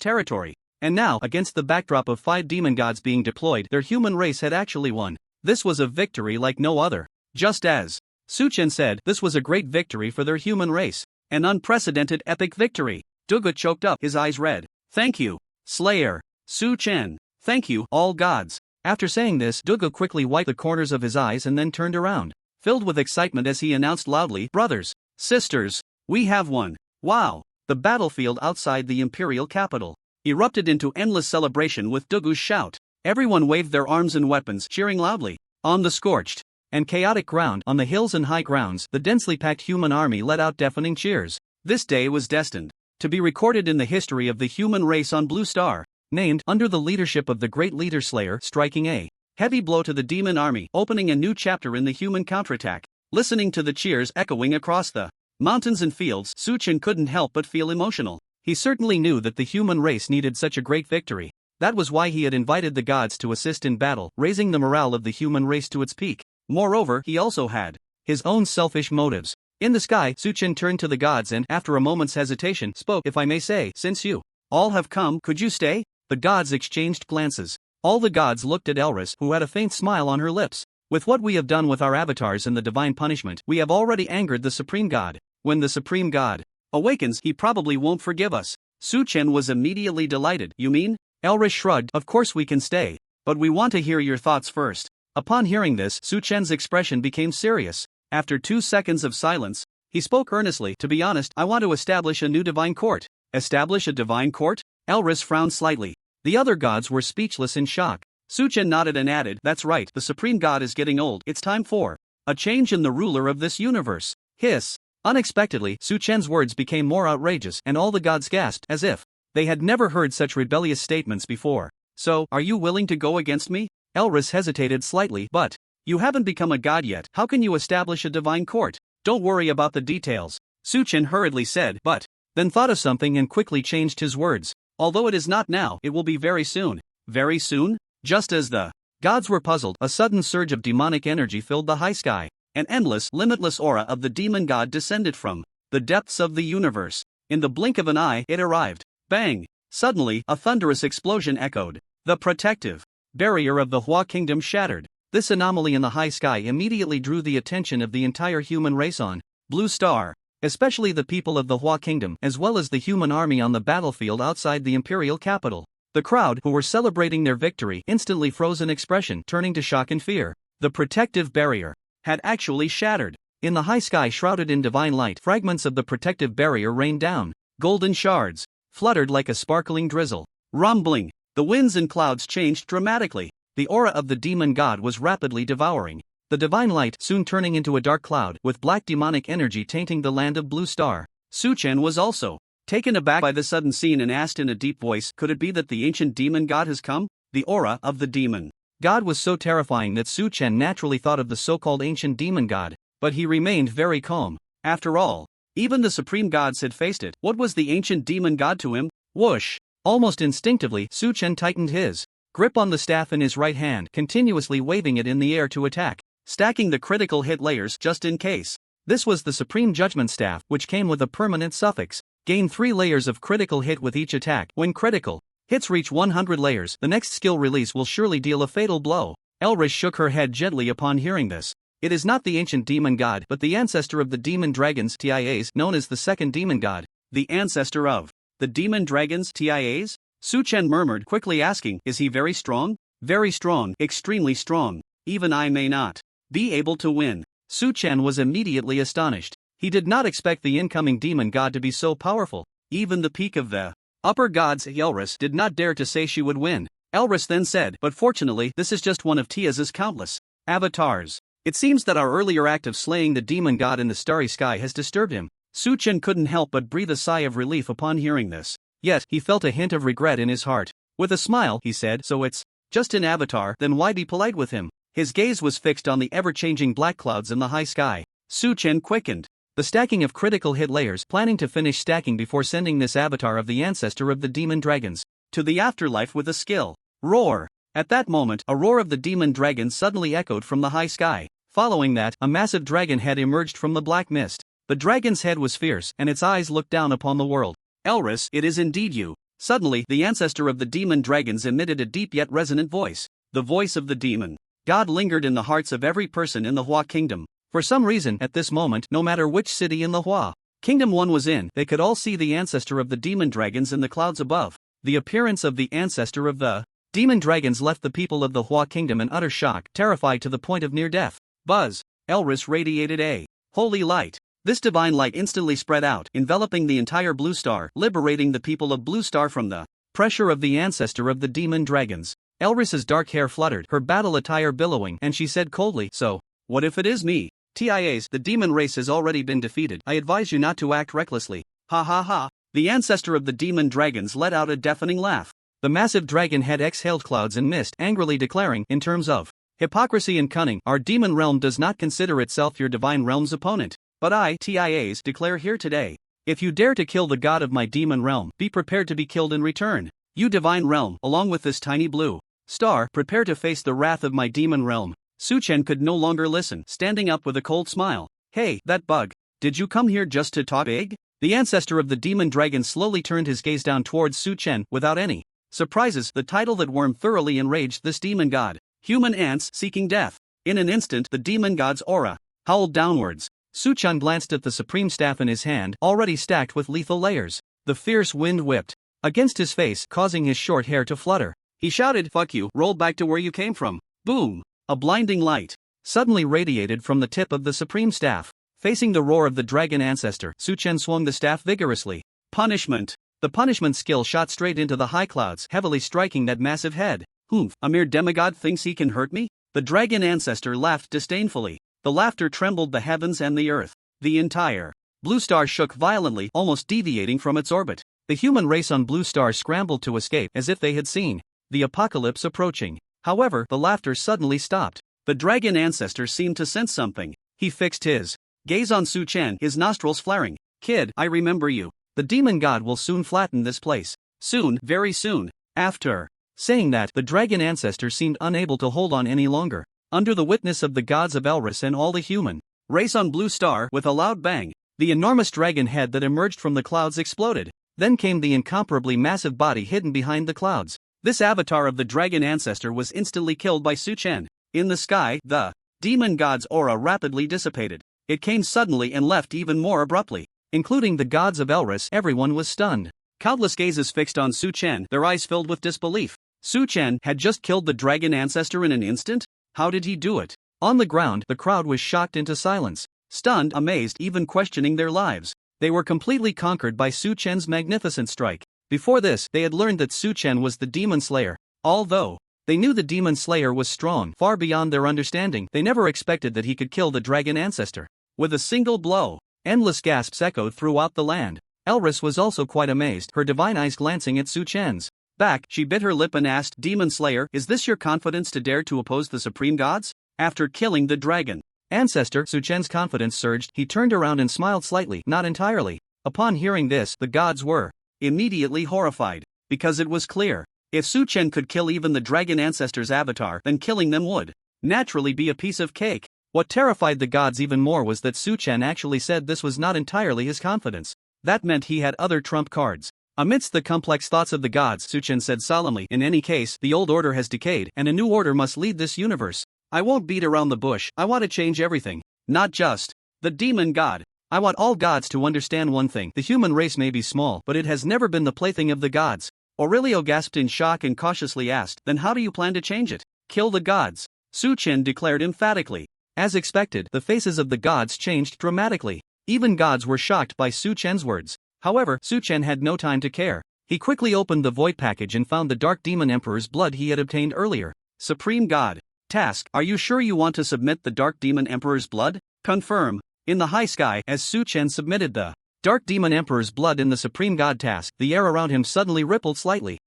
territory. And now, against the backdrop of 5 demon gods being deployed, their human race had actually won. This was a victory like no other. Just as Suchen said, this was a great victory for their human race. An unprecedented epic victory. Dugu choked up, his eyes red. "Thank you, Slayer. Suchen. Thank you, all gods." After saying this, Dugu quickly wiped the corners of his eyes and then turned around, filled with excitement as he announced loudly, "Brothers, sisters, we have won. Wow!" The battlefield outside the imperial capital erupted into endless celebration with Dugu's shout. Everyone waved their arms and weapons, cheering loudly. On the scorched and chaotic ground, on the hills and high grounds, the densely packed human army let out deafening cheers. This day was destined to be recorded in the history of the human race on Blue Star, named under the leadership of the great leader Slayer, striking a heavy blow to the demon army, opening a new chapter in the human counterattack. Listening to the cheers echoing across the mountains and fields, Suchen couldn't help but feel emotional. He certainly knew that the human race needed such a great victory. That was why he had invited the gods to assist in battle, raising the morale of the human race to its peak. Moreover, he also had his own selfish motives. In the sky, Suchen turned to the gods and, after a moment's hesitation, spoke, "If I may say, since you all have come, could you stay?" The gods exchanged glances. All the gods looked at Elris, who had a faint smile on her lips. "With what we have done with our avatars and the divine punishment, we have already angered the Supreme God. When the Supreme God awakens, he probably won't forgive us." Suchen was immediately delighted. "You mean?" Elris shrugged. "Of course we can stay, but we want to hear your thoughts first." Upon hearing this, Suchen's expression became serious. After 2 seconds of silence, he spoke earnestly. "To be honest, I want to establish a new divine court." "Establish a divine court?" Elris frowned slightly. The other gods were speechless in shock. Suchen nodded and added, "That's right, the Supreme God is getting old. It's time for a change in the ruler of this universe." Hiss. Unexpectedly, Suchen's words became more outrageous, and all the gods gasped, as if they had never heard such rebellious statements before. "So, are you willing to go against me?" Elris hesitated slightly. "But you haven't become a god yet. How can you establish a divine court?" "Don't worry about the details," Suchen hurriedly said, but then thought of something and quickly changed his words. "Although it is not now, it will be very soon." "Very soon?" Just as the gods were puzzled, a sudden surge of demonic energy filled the high sky. An endless, limitless aura of the demon god descended from the depths of the universe. In the blink of an eye, it arrived. Bang! Suddenly, a thunderous explosion echoed. The protective barrier of the Hua kingdom shattered. This anomaly in the high sky immediately drew the attention of the entire human race on Blue Star, especially the people of the Hua kingdom, as well as the human army on the battlefield outside the imperial capital. The crowd, who were celebrating their victory, instantly froze in expression, turning to shock and fear. The protective barrier had actually shattered. In the high sky shrouded in divine light, fragments of the protective barrier rained down. Golden shards fluttered like a sparkling drizzle. Rumbling. The winds and clouds changed dramatically. The aura of the demon god was rapidly devouring the divine light, soon turning into a dark cloud, with black demonic energy tainting the land of Blue Star. Suchen was also taken aback by the sudden scene and asked in a deep voice, "Could it be that the ancient demon god has come?" The aura of the demon god was so terrifying that Suchen naturally thought of the so-called ancient demon god, but he remained very calm. After all, even the supreme gods had faced it. What was the ancient demon god to him? Whoosh! Almost instinctively, Suchen tightened his grip on the staff in his right hand, continuously waving it in the air to attack, stacking the critical hit layers just in case. This was the Supreme Judgment Staff, which came with a permanent suffix. Gain 3 layers of critical hit with each attack. When critical hits reach 100 layers, the next skill release will surely deal a fatal blow. Elris shook her head gently upon hearing this. It is not the ancient demon god, but the ancestor of the demon dragons, TIAs, known as the second demon god. The ancestor of the demon dragons, TIAs? Suchen murmured, quickly asking, "Is he very strong?" "Very strong, extremely strong. Even I may not be able to win." Suchen was immediately astonished. He did not expect the incoming demon god to be so powerful. Even the peak of the upper gods, Elris, did not dare to say she would win. Elris then said, "But fortunately, this is just one of Tia's countless avatars. It seems that our earlier act of slaying the demon god in the starry sky has disturbed him. Su Chen couldn't help but breathe a sigh of relief upon hearing this. Yet, he felt a hint of regret in his heart. With a smile, he said, "So it's just an avatar, then why be polite with him?" His gaze was fixed on the ever-changing black clouds in the high sky. Su Chen quickened the stacking of critical hit layers, planning to finish stacking before sending this avatar of the ancestor of the demon dragons to the afterlife with a skill. Roar! At that moment, a roar of the demon dragon suddenly echoed from the high sky. Following that, a massive dragon head emerged from the black mist. The dragon's head was fierce, and its eyes looked down upon the world. "Elris, it is indeed you." Suddenly, the ancestor of the demon dragons emitted a deep yet resonant voice. The voice of the demon god lingered in the hearts of every person in the Hua kingdom. For some reason, at this moment, no matter which city in the Hua kingdom one was in, they could all see the ancestor of the demon dragons in the clouds above. The appearance of the ancestor of the demon dragons left the people of the Hua kingdom in utter shock, terrified to the point of near death. Buzz! Elris radiated a holy light. This divine light instantly spread out, enveloping the entire Blue Star, liberating the people of Blue Star from the pressure of the ancestor of the demon dragons. Elris's dark hair fluttered, her battle attire billowing, and she said coldly, "So, what if it is me? TIAs, the demon race has already been defeated. I advise you not to act recklessly." Ha ha ha. The ancestor of the demon dragons let out a deafening laugh. The massive dragon head exhaled clouds and mist, angrily declaring, "In terms of hypocrisy and cunning, our demon realm does not consider itself your divine realm's opponent. But I, TIAs, declare here today, if you dare to kill the god of my demon realm, be prepared to be killed in return. You divine realm, along with this tiny blue star, prepare to face the wrath of my demon realm." Su Chen could no longer listen, standing up with a cold smile. "Hey, that bug, did you come here just to talk big?" The ancestor of the demon dragon slowly turned his gaze down towards Su Chen, without any surprises. The title that worm thoroughly enraged this demon god. Human ants seeking death. In an instant, the demon god's aura howled downwards. Su Chen glanced at the supreme staff in his hand, already stacked with lethal layers. The fierce wind whipped against his face, causing his short hair to flutter. He shouted, "Fuck you, roll back to where you came from." Boom! A blinding light suddenly radiated from the tip of the supreme staff. Facing the roar of the dragon ancestor, Su Chen swung the staff vigorously. Punishment! The punishment skill shot straight into the high clouds, heavily striking that massive head. "Humph, a mere demigod thinks he can hurt me?" The dragon ancestor laughed disdainfully. The laughter trembled the heavens and the earth. The entire Blue Star shook violently, almost deviating from its orbit. The human race on Blue Star scrambled to escape as if they had seen the apocalypse approaching. However, the laughter suddenly stopped. The dragon ancestor seemed to sense something. He fixed his gaze on Su Chen, his nostrils flaring. "Kid, I remember you. The demon god will soon flatten this place. Soon, very soon." After saying that, the dragon ancestor seemed unable to hold on any longer. Under the witness of the gods of Elris and all the human race on Blue Star, with a loud bang, the enormous dragon head that emerged from the clouds exploded. Then came the incomparably massive body hidden behind the clouds. This avatar of the dragon ancestor was instantly killed by Su Chen. In the sky, the demon god's aura rapidly dissipated. It came suddenly and left even more abruptly. Including the gods of Elris, everyone was stunned. Countless gazes fixed on Su Chen, their eyes filled with disbelief. Su Chen had just killed the dragon ancestor in an instant? How did he do it? On the ground, the crowd was shocked into silence. Stunned, amazed, even questioning their lives. They were completely conquered by Su Chen's magnificent strike. Before this, they had learned that Su Chen was the demon slayer. Although they knew the demon slayer was strong, far beyond their understanding, they never expected that he could kill the dragon ancestor with a single blow. Endless gasps echoed throughout the land. Elris was also quite amazed, her divine eyes glancing at Su Chen's back. She bit her lip and asked, "Demon Slayer, is this your confidence to dare to oppose the supreme gods?" After killing the dragon ancestor, Su Chen's confidence surged. He turned around and smiled slightly, not entirely. Upon hearing this, the gods were immediately horrified, because it was clear, if Su Chen could kill even the dragon ancestor's avatar, then killing them would naturally be a piece of cake. What terrified the gods even more was that Su Chen actually said this was not entirely his confidence. That meant he had other trump cards. Amidst the complex thoughts of the gods, Su Chen said solemnly, "In any case, the old order has decayed, and a new order must lead this universe. I won't beat around the bush. I want to change everything. Not just the demon god. I want all gods to understand one thing. The human race may be small, but it has never been the plaything of the gods." Aurelio gasped in shock and cautiously asked, "Then how do you plan to change it?" "Kill the gods," Su Chen declared emphatically. As expected, the faces of the gods changed dramatically. Even gods were shocked by Su Chen's words. However, Su Chen had no time to care. He quickly opened the void package and found the Dark Demon Emperor's blood he had obtained earlier. Supreme God. Task: Are you sure you want to submit the Dark Demon Emperor's blood? Confirm. In the high sky, as Su Chen submitted the Dark Demon Emperor's blood in the Supreme God task, the air around him suddenly rippled slightly.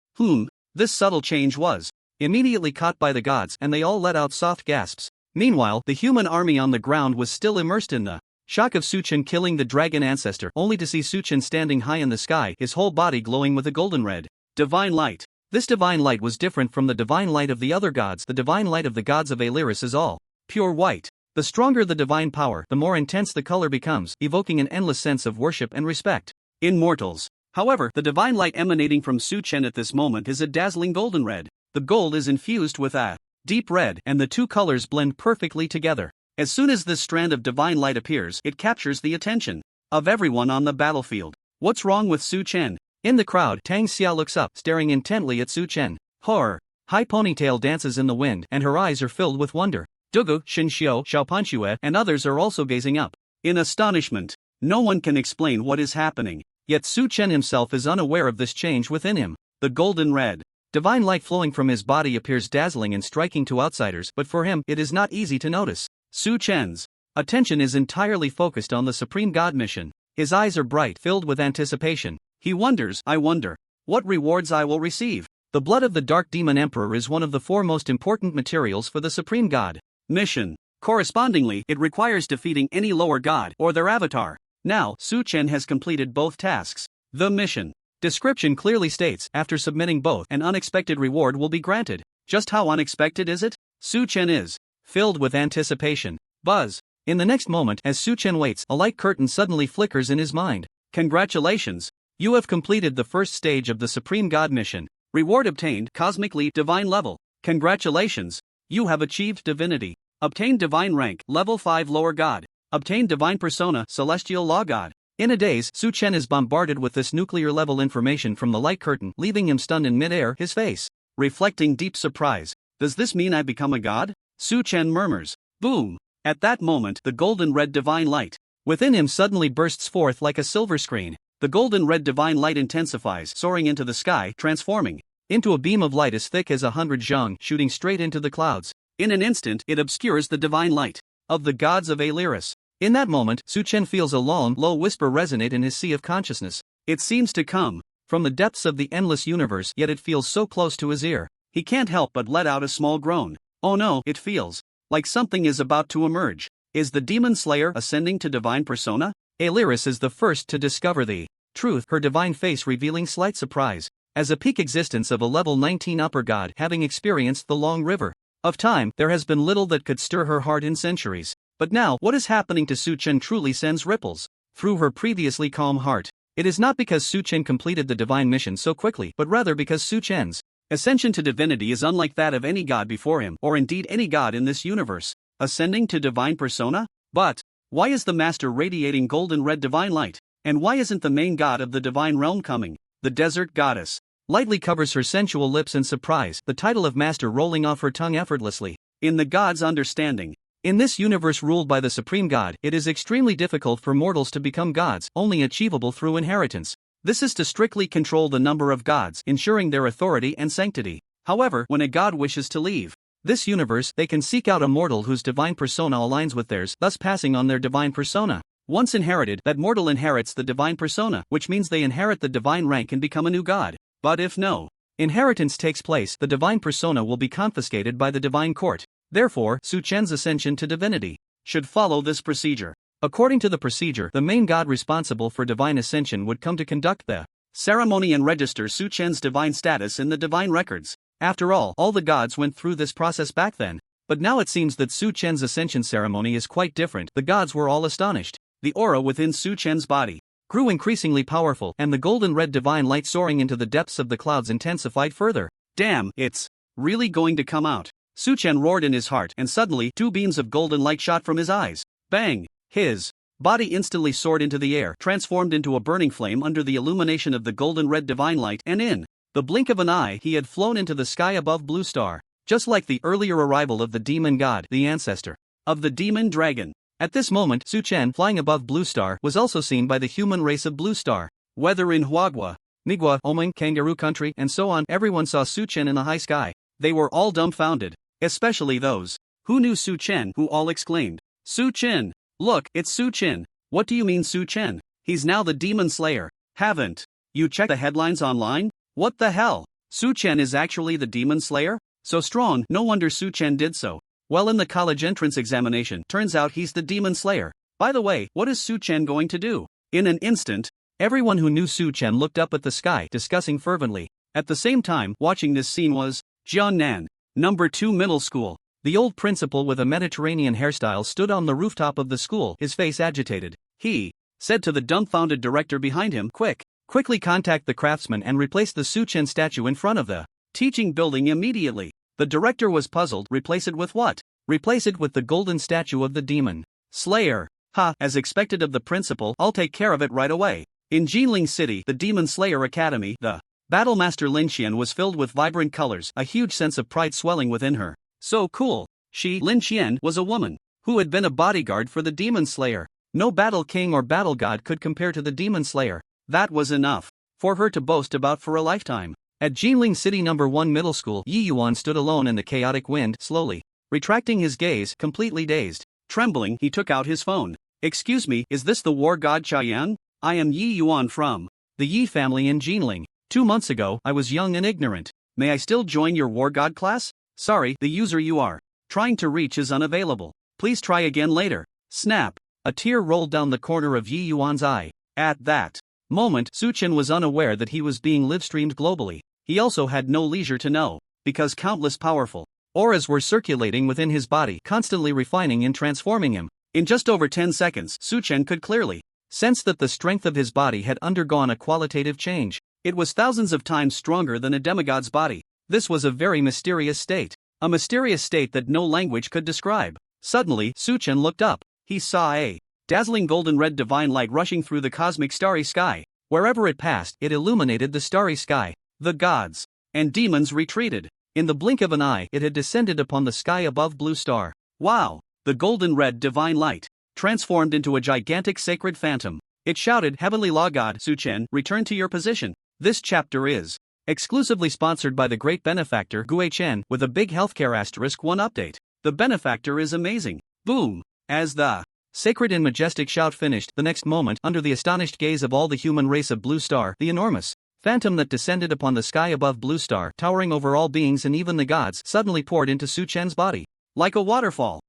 This subtle change was immediately caught by the gods, and they all let out soft gasps. Meanwhile, the human army on the ground was still immersed in the shock of Su Chen killing the dragon ancestor, only to see Su Chen standing high in the sky, his whole body glowing with a golden red divine light. This divine light was different from the divine light of the other gods. The divine light of the gods of Aeliris is all pure white. The stronger the divine power, the more intense the color becomes, evoking an endless sense of worship and respect in mortals. However, the divine light emanating from Su Chen at this moment is a dazzling golden red. The gold is infused with a deep red, and the two colors blend perfectly together. As soon as this strand of divine light appears, it captures the attention of everyone on the battlefield. What's wrong with Su Chen? In the crowd, Tang Xia looks up, staring intently at Su Chen. Her high ponytail dances in the wind, and her eyes are filled with wonder. Dugu, Xinxiu, Xiaopanxue, and others are also gazing up in astonishment. No one can explain what is happening, yet Su Chen himself is unaware of this change within him. The golden red divine light flowing from his body appears dazzling and striking to outsiders, but for him, it is not easy to notice. Su Chen's attention is entirely focused on the Supreme God mission. His eyes are bright, filled with anticipation. He wonders, I wonder what rewards I will receive. The blood of the Dark Demon Emperor is one of the 4 most important materials for the Supreme God mission. Correspondingly, it requires defeating any lower god or their avatar. Now, Su Chen has completed both tasks. The mission description clearly states, after submitting both, an unexpected reward will be granted. Just how unexpected is it? Su Chen is filled with anticipation. Buzz. In the next moment, as Su Chen waits, a light curtain suddenly flickers in his mind. Congratulations! You have completed the first stage of the Supreme God mission. Reward obtained, Cosmic Leap, Divine Level. Congratulations! You have achieved Divinity. Obtained Divine Rank, Level 5 Lower God. Obtained Divine Persona, Celestial Law God. In a daze, Su Chen is bombarded with this nuclear-level information from the light curtain, leaving him stunned in mid-air, his face reflecting deep surprise. Does this mean I become a god? Su Chen murmurs. Boom! At that moment, the golden red divine light within him suddenly bursts forth like a silver screen. The golden red divine light intensifies, soaring into the sky, transforming into a beam of light as thick as 100 zhang, shooting straight into the clouds. In an instant, it obscures the divine light of the gods of Aeliris. In that moment, Su Chen feels a long, low whisper resonate in his sea of consciousness. It seems to come from the depths of the endless universe, yet it feels so close to his ear. He can't help but let out a small groan. Oh no, it feels like something is about to emerge. Is the demon slayer ascending to divine persona? Aeliris is the first to discover the truth, her divine face revealing slight surprise. As a peak existence of a level 19 upper god, having experienced the long river of time, there has been little that could stir her heart in centuries. But now, what is happening to Su Chen truly sends ripples through her previously calm heart. It is not because Su Chen completed the divine mission so quickly, but rather because Su Chen's ascension to divinity is unlike that of any god before him, or indeed any god in this universe. Ascending to divine persona? But why is the master radiating golden red divine light? And why isn't the main god of the divine realm coming? The desert goddess lightly covers her sensual lips in surprise, the title of master rolling off her tongue effortlessly. In the god's understanding, in this universe ruled by the supreme god, it is extremely difficult for mortals to become gods, only achievable through inheritance. This is to strictly control the number of gods, ensuring their authority and sanctity. However, when a god wishes to leave this universe, they can seek out a mortal whose divine persona aligns with theirs, thus passing on their divine persona. Once inherited, that mortal inherits the divine persona, which means they inherit the divine rank and become a new god. But if no inheritance takes place, the divine persona will be confiscated by the divine court. Therefore, Su Chen's ascension to divinity should follow this procedure. According to the procedure, the main god responsible for divine ascension would come to conduct the ceremony and register Su Chen's divine status in the divine records. After all the gods went through this process back then. But now it seems that Su Chen's ascension ceremony is quite different. The gods were all astonished. The aura within Su Chen's body grew increasingly powerful, and the golden red divine light soaring into the depths of the clouds intensified further. Damn, it's really going to come out. Su Chen roared in his heart, and suddenly, 2 beams of golden light shot from his eyes. Bang! His body instantly soared into the air, transformed into a burning flame under the illumination of the golden red divine light, and in the blink of an eye, he had flown into the sky above Blue Star. Just like the earlier arrival of the demon god, the ancestor of the demon dragon. At this moment, Su Chen, flying above Blue Star, was also seen by the human race of Blue Star. Whether in Huagua, Nigua, Oming, Kangaroo Country, and so on, everyone saw Su Chen in the high sky. They were all dumbfounded. especially those who knew Su Chen, who all exclaimed, Su Chen! Look, it's Su Chen! What do you mean Su Chen? He's now the Demon Slayer. Haven't you checked the headlines online? What the hell? Su Chen is actually the Demon Slayer? So strong, no wonder Su Chen did so well in the college entrance examination. Turns out he's the Demon Slayer. By the way, what is Su Chen going to do? In an instant, everyone who knew Su Chen looked up at the sky, discussing fervently. At the same time, watching this scene was Jiannan, number 2 middle school. The old principal with a Mediterranean hairstyle stood on the rooftop of the school, his face agitated. He said to the dumbfounded director behind him, quickly contact the craftsman and replace the Su Chen statue in front of the teaching building immediately. The director was puzzled. Replace it with what? Replace it with the golden statue of the Demon Slayer. Ha, as expected of the principal, I'll take care of it right away. In Jinling City, the Demon Slayer Academy, the Battlemaster Lin Qian was filled with vibrant colors, a huge sense of pride swelling within her. So cool. She, Lin Qian, was a woman who had been a bodyguard for the Demon Slayer. No battle king or battle god could compare to the Demon Slayer. That was enough for her to boast about for a lifetime. At Jinling City number 1 middle school, Yi Yuan stood alone in the chaotic wind, slowly retracting his gaze, completely dazed. Trembling, he took out his phone. Excuse me, is this the war god Chayan? I am Yi Yuan from the Yi family in Jinling. 2 months ago, I was young and ignorant. May I still join your war god class? Sorry, the user you are trying to reach is unavailable. Please try again later. Snap. A tear rolled down the corner of Yi Yuan's eye. At that moment, Su Chen was unaware that he was being live-streamed globally. He also had no leisure to know, because countless powerful auras were circulating within his body, constantly refining and transforming him. In just over 10 seconds, Su Chen could clearly sense that the strength of his body had undergone a qualitative change. It was thousands of times stronger than a demigod's body. This was a very mysterious state. A mysterious state that no language could describe. Suddenly, Su Chen looked up. He saw a dazzling golden red divine light rushing through the cosmic starry sky. Wherever it passed, it illuminated the starry sky. The gods and demons retreated. In the blink of an eye, it had descended upon the sky above Blue Star. Wow! The golden red divine light transformed into a gigantic sacred phantom. It shouted, Heavenly Law God, Su Chen, return to your position. This chapter is exclusively sponsored by the great benefactor Gui Chen with a big healthcare *1 update. The benefactor is amazing. Boom! As the sacred and majestic shout finished, the next moment, under the astonished gaze of all the human race of Blue Star, the enormous phantom that descended upon the sky above Blue Star, towering over all beings and even the gods, suddenly poured into Su Chen's body. Like a waterfall.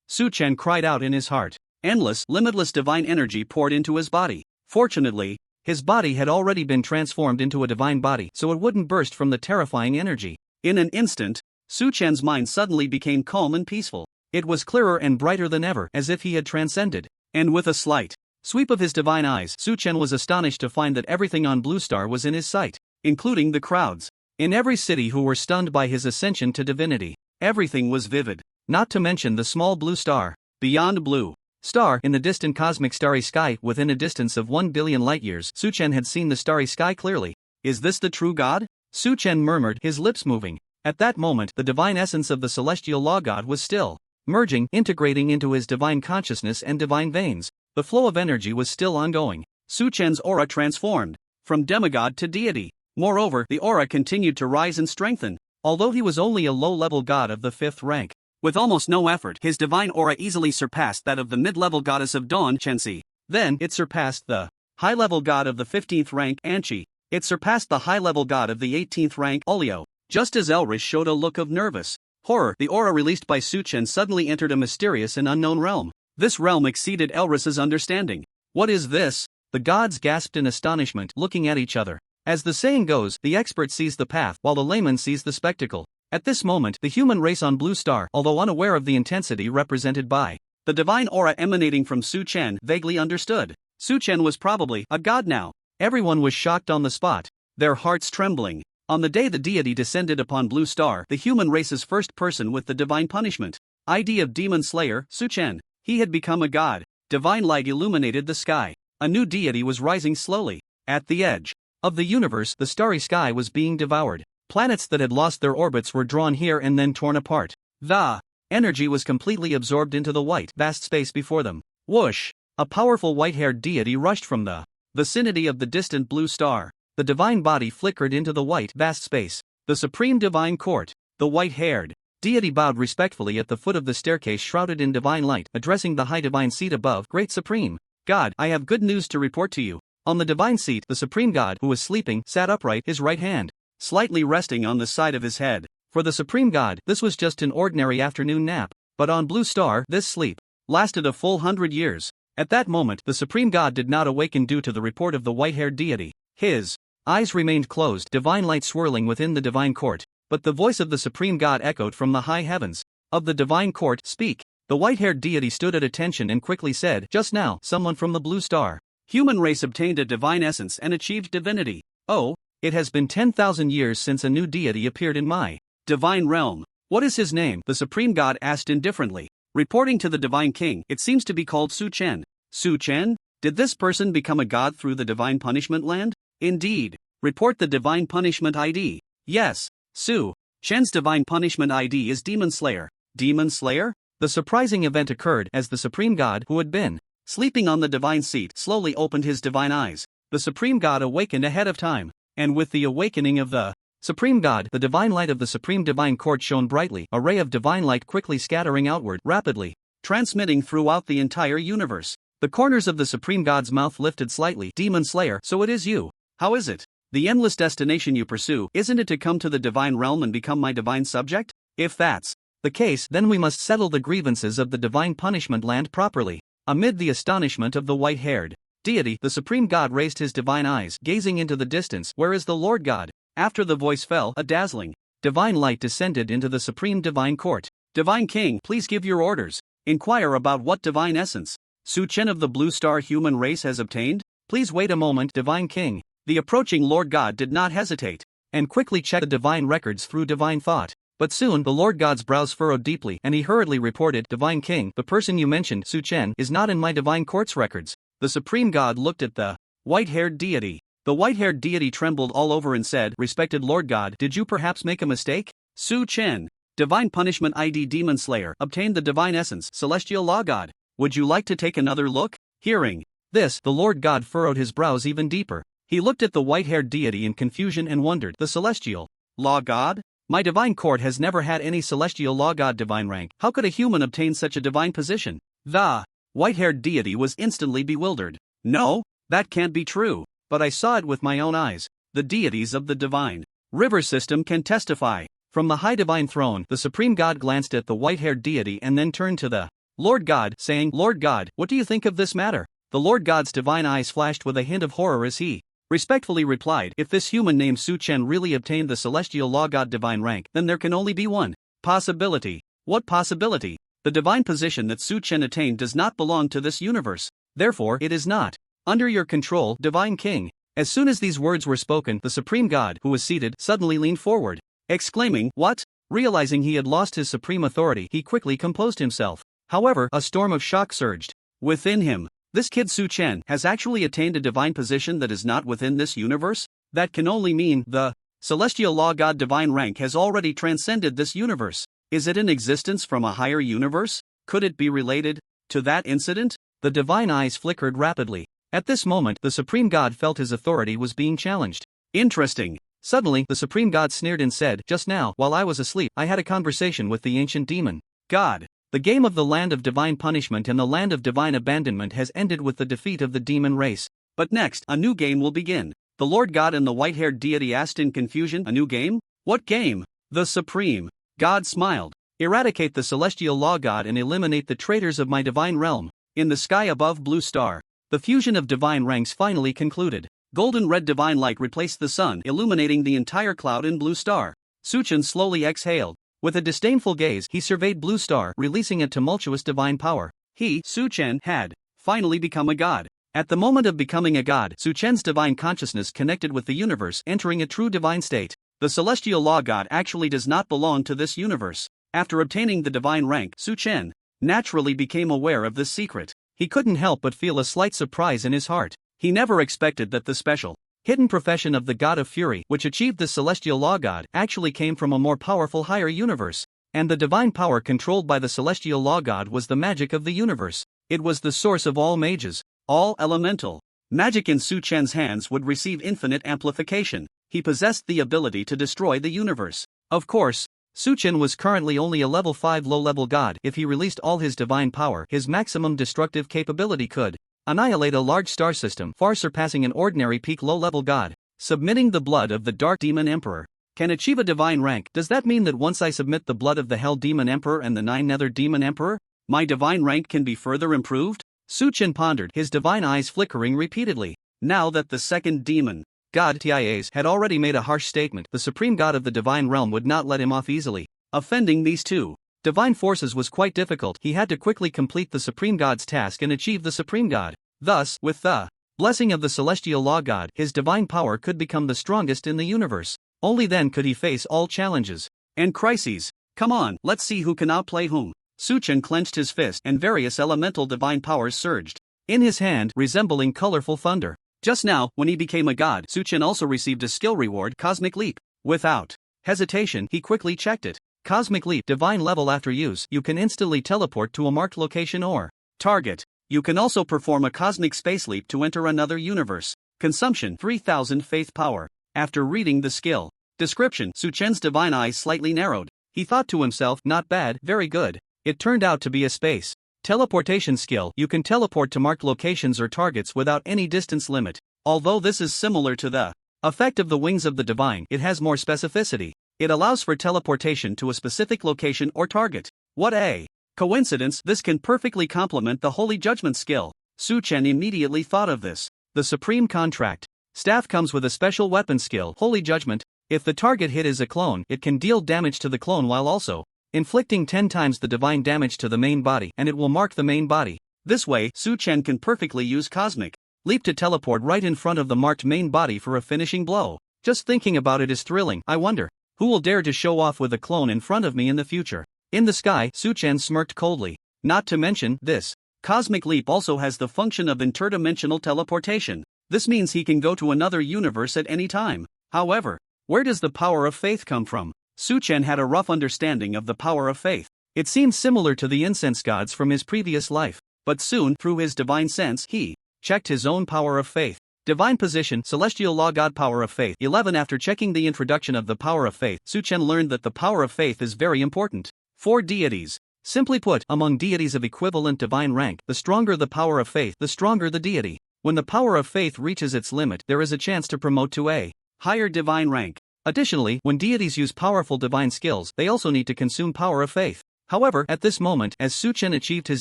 Su Chen cried out in his heart. Endless, limitless divine energy poured into his body. Fortunately, his body had already been transformed into a divine body, so it wouldn't burst from the terrifying energy. In an instant, Su Chen's mind suddenly became calm and peaceful. It was clearer and brighter than ever, as if he had transcended. And with a slight sweep of his divine eyes, Su Chen was astonished to find that everything on Blue Star was in his sight, including the crowds in every city who were stunned by his ascension to divinity. Everything was vivid, not to mention the small blue star. Beyond Blue Star, in the distant cosmic starry sky, within a distance of 1 billion light-years, Su Chen had seen the starry sky clearly. Is this the true God? Su Chen murmured, his lips moving. At that moment, the divine essence of the celestial law god was still merging, integrating into his divine consciousness and divine veins. The flow of energy was still ongoing. Su Chen's aura transformed from demigod to deity. Moreover, the aura continued to rise and strengthen. Although he was only a low-level god of the 5th rank, with almost no effort, his divine aura easily surpassed that of the mid-level goddess of dawn, Chenxi. Then, it surpassed the high-level god of the 15th rank, Anqi. It surpassed the high-level god of the 18th rank, Olio. Just as Elrish showed a look of nervous horror, the aura released by Su Chen suddenly entered a mysterious and unknown realm. This realm exceeded Elris's understanding. What is this? The gods gasped in astonishment, looking at each other. As the saying goes, the expert sees the path, while the layman sees the spectacle. At this moment, the human race on Blue Star, although unaware of the intensity represented by the divine aura emanating from Su Chen, vaguely understood. Su Chen was probably a god now. Everyone was shocked on the spot, their hearts trembling. On the day the deity descended upon Blue Star, the human race's first person with the divine punishment, ID of Demon Slayer, Su Chen. He had become a god. Divine light illuminated the sky. A new deity was rising slowly. At the edge of the universe, the starry sky was being devoured. Planets that had lost their orbits were drawn here and then torn apart. The energy was completely absorbed into the white, vast space before them. Whoosh! A powerful white-haired deity rushed from the vicinity of the distant Blue Star. The divine body flickered into the white, vast space. The supreme divine court. The The white-haired deity bowed respectfully at the foot of the staircase shrouded in divine light, addressing the high divine seat above. Great Supreme God, I have good news to report to you. On the divine seat, the Supreme God, who was sleeping, sat upright, his right hand slightly resting on the side of his head. For the Supreme God, this was just an ordinary afternoon nap. But on Blue Star, this sleep lasted a full 100 years. At that moment, the Supreme God did not awaken due to the report of the white-haired deity. His eyes remained closed, divine light swirling within the divine court. But the voice of the Supreme God echoed from the high heavens. Of the divine court, speak. The white-haired deity stood at attention and quickly said, just now, someone from the Blue Star human race obtained a divine essence and achieved divinity. Oh, it has been 10,000 years since a new deity appeared in my divine realm. What is his name? The Supreme God asked indifferently. Reporting to the divine king, it seems to be called Su Chen. Su Chen? Did this person become a god through the divine punishment land? Indeed. Report the divine punishment ID. Yes. Su Chen's divine punishment ID is Demon Slayer. Demon Slayer? The surprising event occurred as the Supreme God, who had been sleeping on the divine seat, slowly opened his divine eyes. The Supreme God awakened ahead of time. And with the awakening of the Supreme God, the divine light of the Supreme Divine Court shone brightly, a ray of divine light quickly scattering outward, rapidly transmitting throughout the entire universe. The corners of the Supreme God's mouth lifted slightly. Demon Slayer, so it is you. How is it? The endless destination you pursue, isn't it to come to the divine realm and become my divine subject? If that's the case, then we must settle the grievances of the divine punishment land properly. Amid the astonishment of the white-haired deity, the Supreme God raised his divine eyes, gazing into the distance. Where is the Lord God? After the voice fell, a dazzling divine light descended into the Supreme Divine Court. Divine King, please give your orders. Inquire about what divine essence Su Chen of the Blue Star human race has obtained. Please wait a moment, Divine King. The approaching Lord God did not hesitate, and quickly checked the divine records through divine thought. But soon, the Lord God's brows furrowed deeply, and he hurriedly reported, Divine King, the person you mentioned, Su Chen, is not in my divine court's records. The Supreme God looked at the white-haired deity. The white-haired deity trembled all over and said, Respected Lord God, did you perhaps make a mistake? Su Chen, Divine Punishment ID Demon Slayer, obtained the divine essence, Celestial Law God. Would you like to take another look? Hearing this, the Lord God furrowed his brows even deeper. He looked at the white-haired deity in confusion and wondered, The Celestial Law God? My divine court has never had any Celestial Law God divine rank. How could a human obtain such a divine position? The white-haired deity was instantly bewildered. No, that can't be true. But I saw it with my own eyes. The deities of the divine river system can testify. From the high divine throne, the Supreme God glanced at the white-haired deity and then turned to the Lord God, saying, Lord God, what do you think of this matter? The Lord God's divine eyes flashed with a hint of horror as he respectfully replied, If this human named Su Chen really obtained the Celestial Law God divine rank, then there can only be one possibility. What possibility? The divine position that Su Chen attained does not belong to this universe. Therefore, it is not under your control, Divine King. As soon as these words were spoken, the Supreme God, who was seated, suddenly leaned forward, exclaiming, What? Realizing he had lost his supreme authority, he quickly composed himself. However, a storm of shock surged within him. This kid Su Chen has actually attained a divine position that is not within this universe? That can only mean the Celestial Law God divine rank has already transcended this universe. Is it in existence from a higher universe? Could it be related to that incident? The divine eyes flickered rapidly. At this moment, the Supreme God felt his authority was being challenged. Interesting. Suddenly, the Supreme God sneered and said, Just now, while I was asleep, I had a conversation with the ancient demon God. The game of the land of divine punishment and the land of divine abandonment has ended with the defeat of the demon race. But next, a new game will begin. The Lord God and the white-haired deity asked in confusion, A new game? What game? The Supreme God smiled. Eradicate the Celestial Law God and eliminate the traitors of my divine realm. In the sky above Blue Star, the fusion of divine ranks finally concluded. Golden red divine light replaced the sun, illuminating the entire cloud in Blue Star. Su Chen slowly exhaled. With a disdainful gaze, he surveyed Blue Star, releasing a tumultuous divine power. He, Su Chen, had finally become a god. At the moment of becoming a god, Su Chen's divine consciousness connected with the universe, entering a true divine state. The Celestial Law God actually does not belong to this universe. After obtaining the divine rank, Su Chen naturally became aware of this secret. He couldn't help but feel a slight surprise in his heart. He never expected that the special, hidden profession of the God of Fury, which achieved the Celestial Law God, actually came from a more powerful higher universe. And the divine power controlled by the Celestial Law God was the magic of the universe. It was the source of all mages, all elemental magic in Su Chen's hands would receive infinite amplification. He possessed the ability to destroy the universe. Of course, Suchen was currently only a level 5 low-level god. If he released all his divine power, his maximum destructive capability could annihilate a large star system, far surpassing an ordinary peak low-level god. Submitting the blood of the Dark Demon Emperor can achieve a divine rank. Does that mean that once I submit the blood of the Hell Demon Emperor and the 9 Nether Demon Emperor, my divine rank can be further improved? Suchen pondered, his divine eyes flickering repeatedly. Now that the second demon god TIAs had already made a harsh statement, the supreme god of the divine realm would not let him off easily. Offending these two divine forces was quite difficult. He had to quickly complete the supreme god's task and achieve the supreme god. Thus, with the blessing of the celestial law god, his divine power could become the strongest in the universe. Only then could he face all challenges and crises. Come on, let's see who can outplay whom. Suchen clenched his fist and various elemental divine powers surged in his hand, resembling colorful thunder. Just now, when he became a god, Suchen also received a skill reward, Cosmic Leap. Without hesitation, he quickly checked it. Cosmic Leap, divine level. After use, you can instantly teleport to a marked location or target. You can also perform a cosmic space leap to enter another universe. Consumption 3000 faith power. After reading the skill description, Suchen's divine eyes slightly narrowed. He thought to himself, not bad, very good. It turned out to be a space teleportation skill. You can teleport to marked locations or targets without any distance limit. Although this is similar to the effect of the Wings of the Divine, it has more specificity. It allows for teleportation to a specific location or target. What a coincidence! This can perfectly complement the Holy Judgment skill. Suchen immediately thought of this. The Supreme Contract staff comes with a special weapon skill, Holy Judgment. If the target hit is a clone, it can deal damage to the clone while also inflicting 10 times the divine damage to the main body, and it will mark the main body. This way, Suchen can perfectly use Cosmic Leap to teleport right in front of the marked main body for a finishing blow. Just thinking about it is thrilling. I wonder who will dare to show off with a clone in front of me in the future. In the sky, Suchen smirked coldly. Not to mention, this Cosmic Leap also has the function of interdimensional teleportation. This means he can go to another universe at any time. However, where does the power of faith come from? Suchen had a rough understanding of the power of faith. It seemed similar to the incense gods from his previous life. But soon, through his divine sense, he checked his own power of faith. Divine position, celestial law god power of faith 11. After checking the introduction of the power of faith, Suchen learned that the power of faith is very important for deities. Simply put, among deities of equivalent divine rank, the stronger the power of faith, the stronger the deity. When the power of faith reaches its limit, there is a chance to promote to a higher divine rank. Additionally, when deities use powerful divine skills, they also need to consume power of faith. However, at this moment, as Suchen achieved his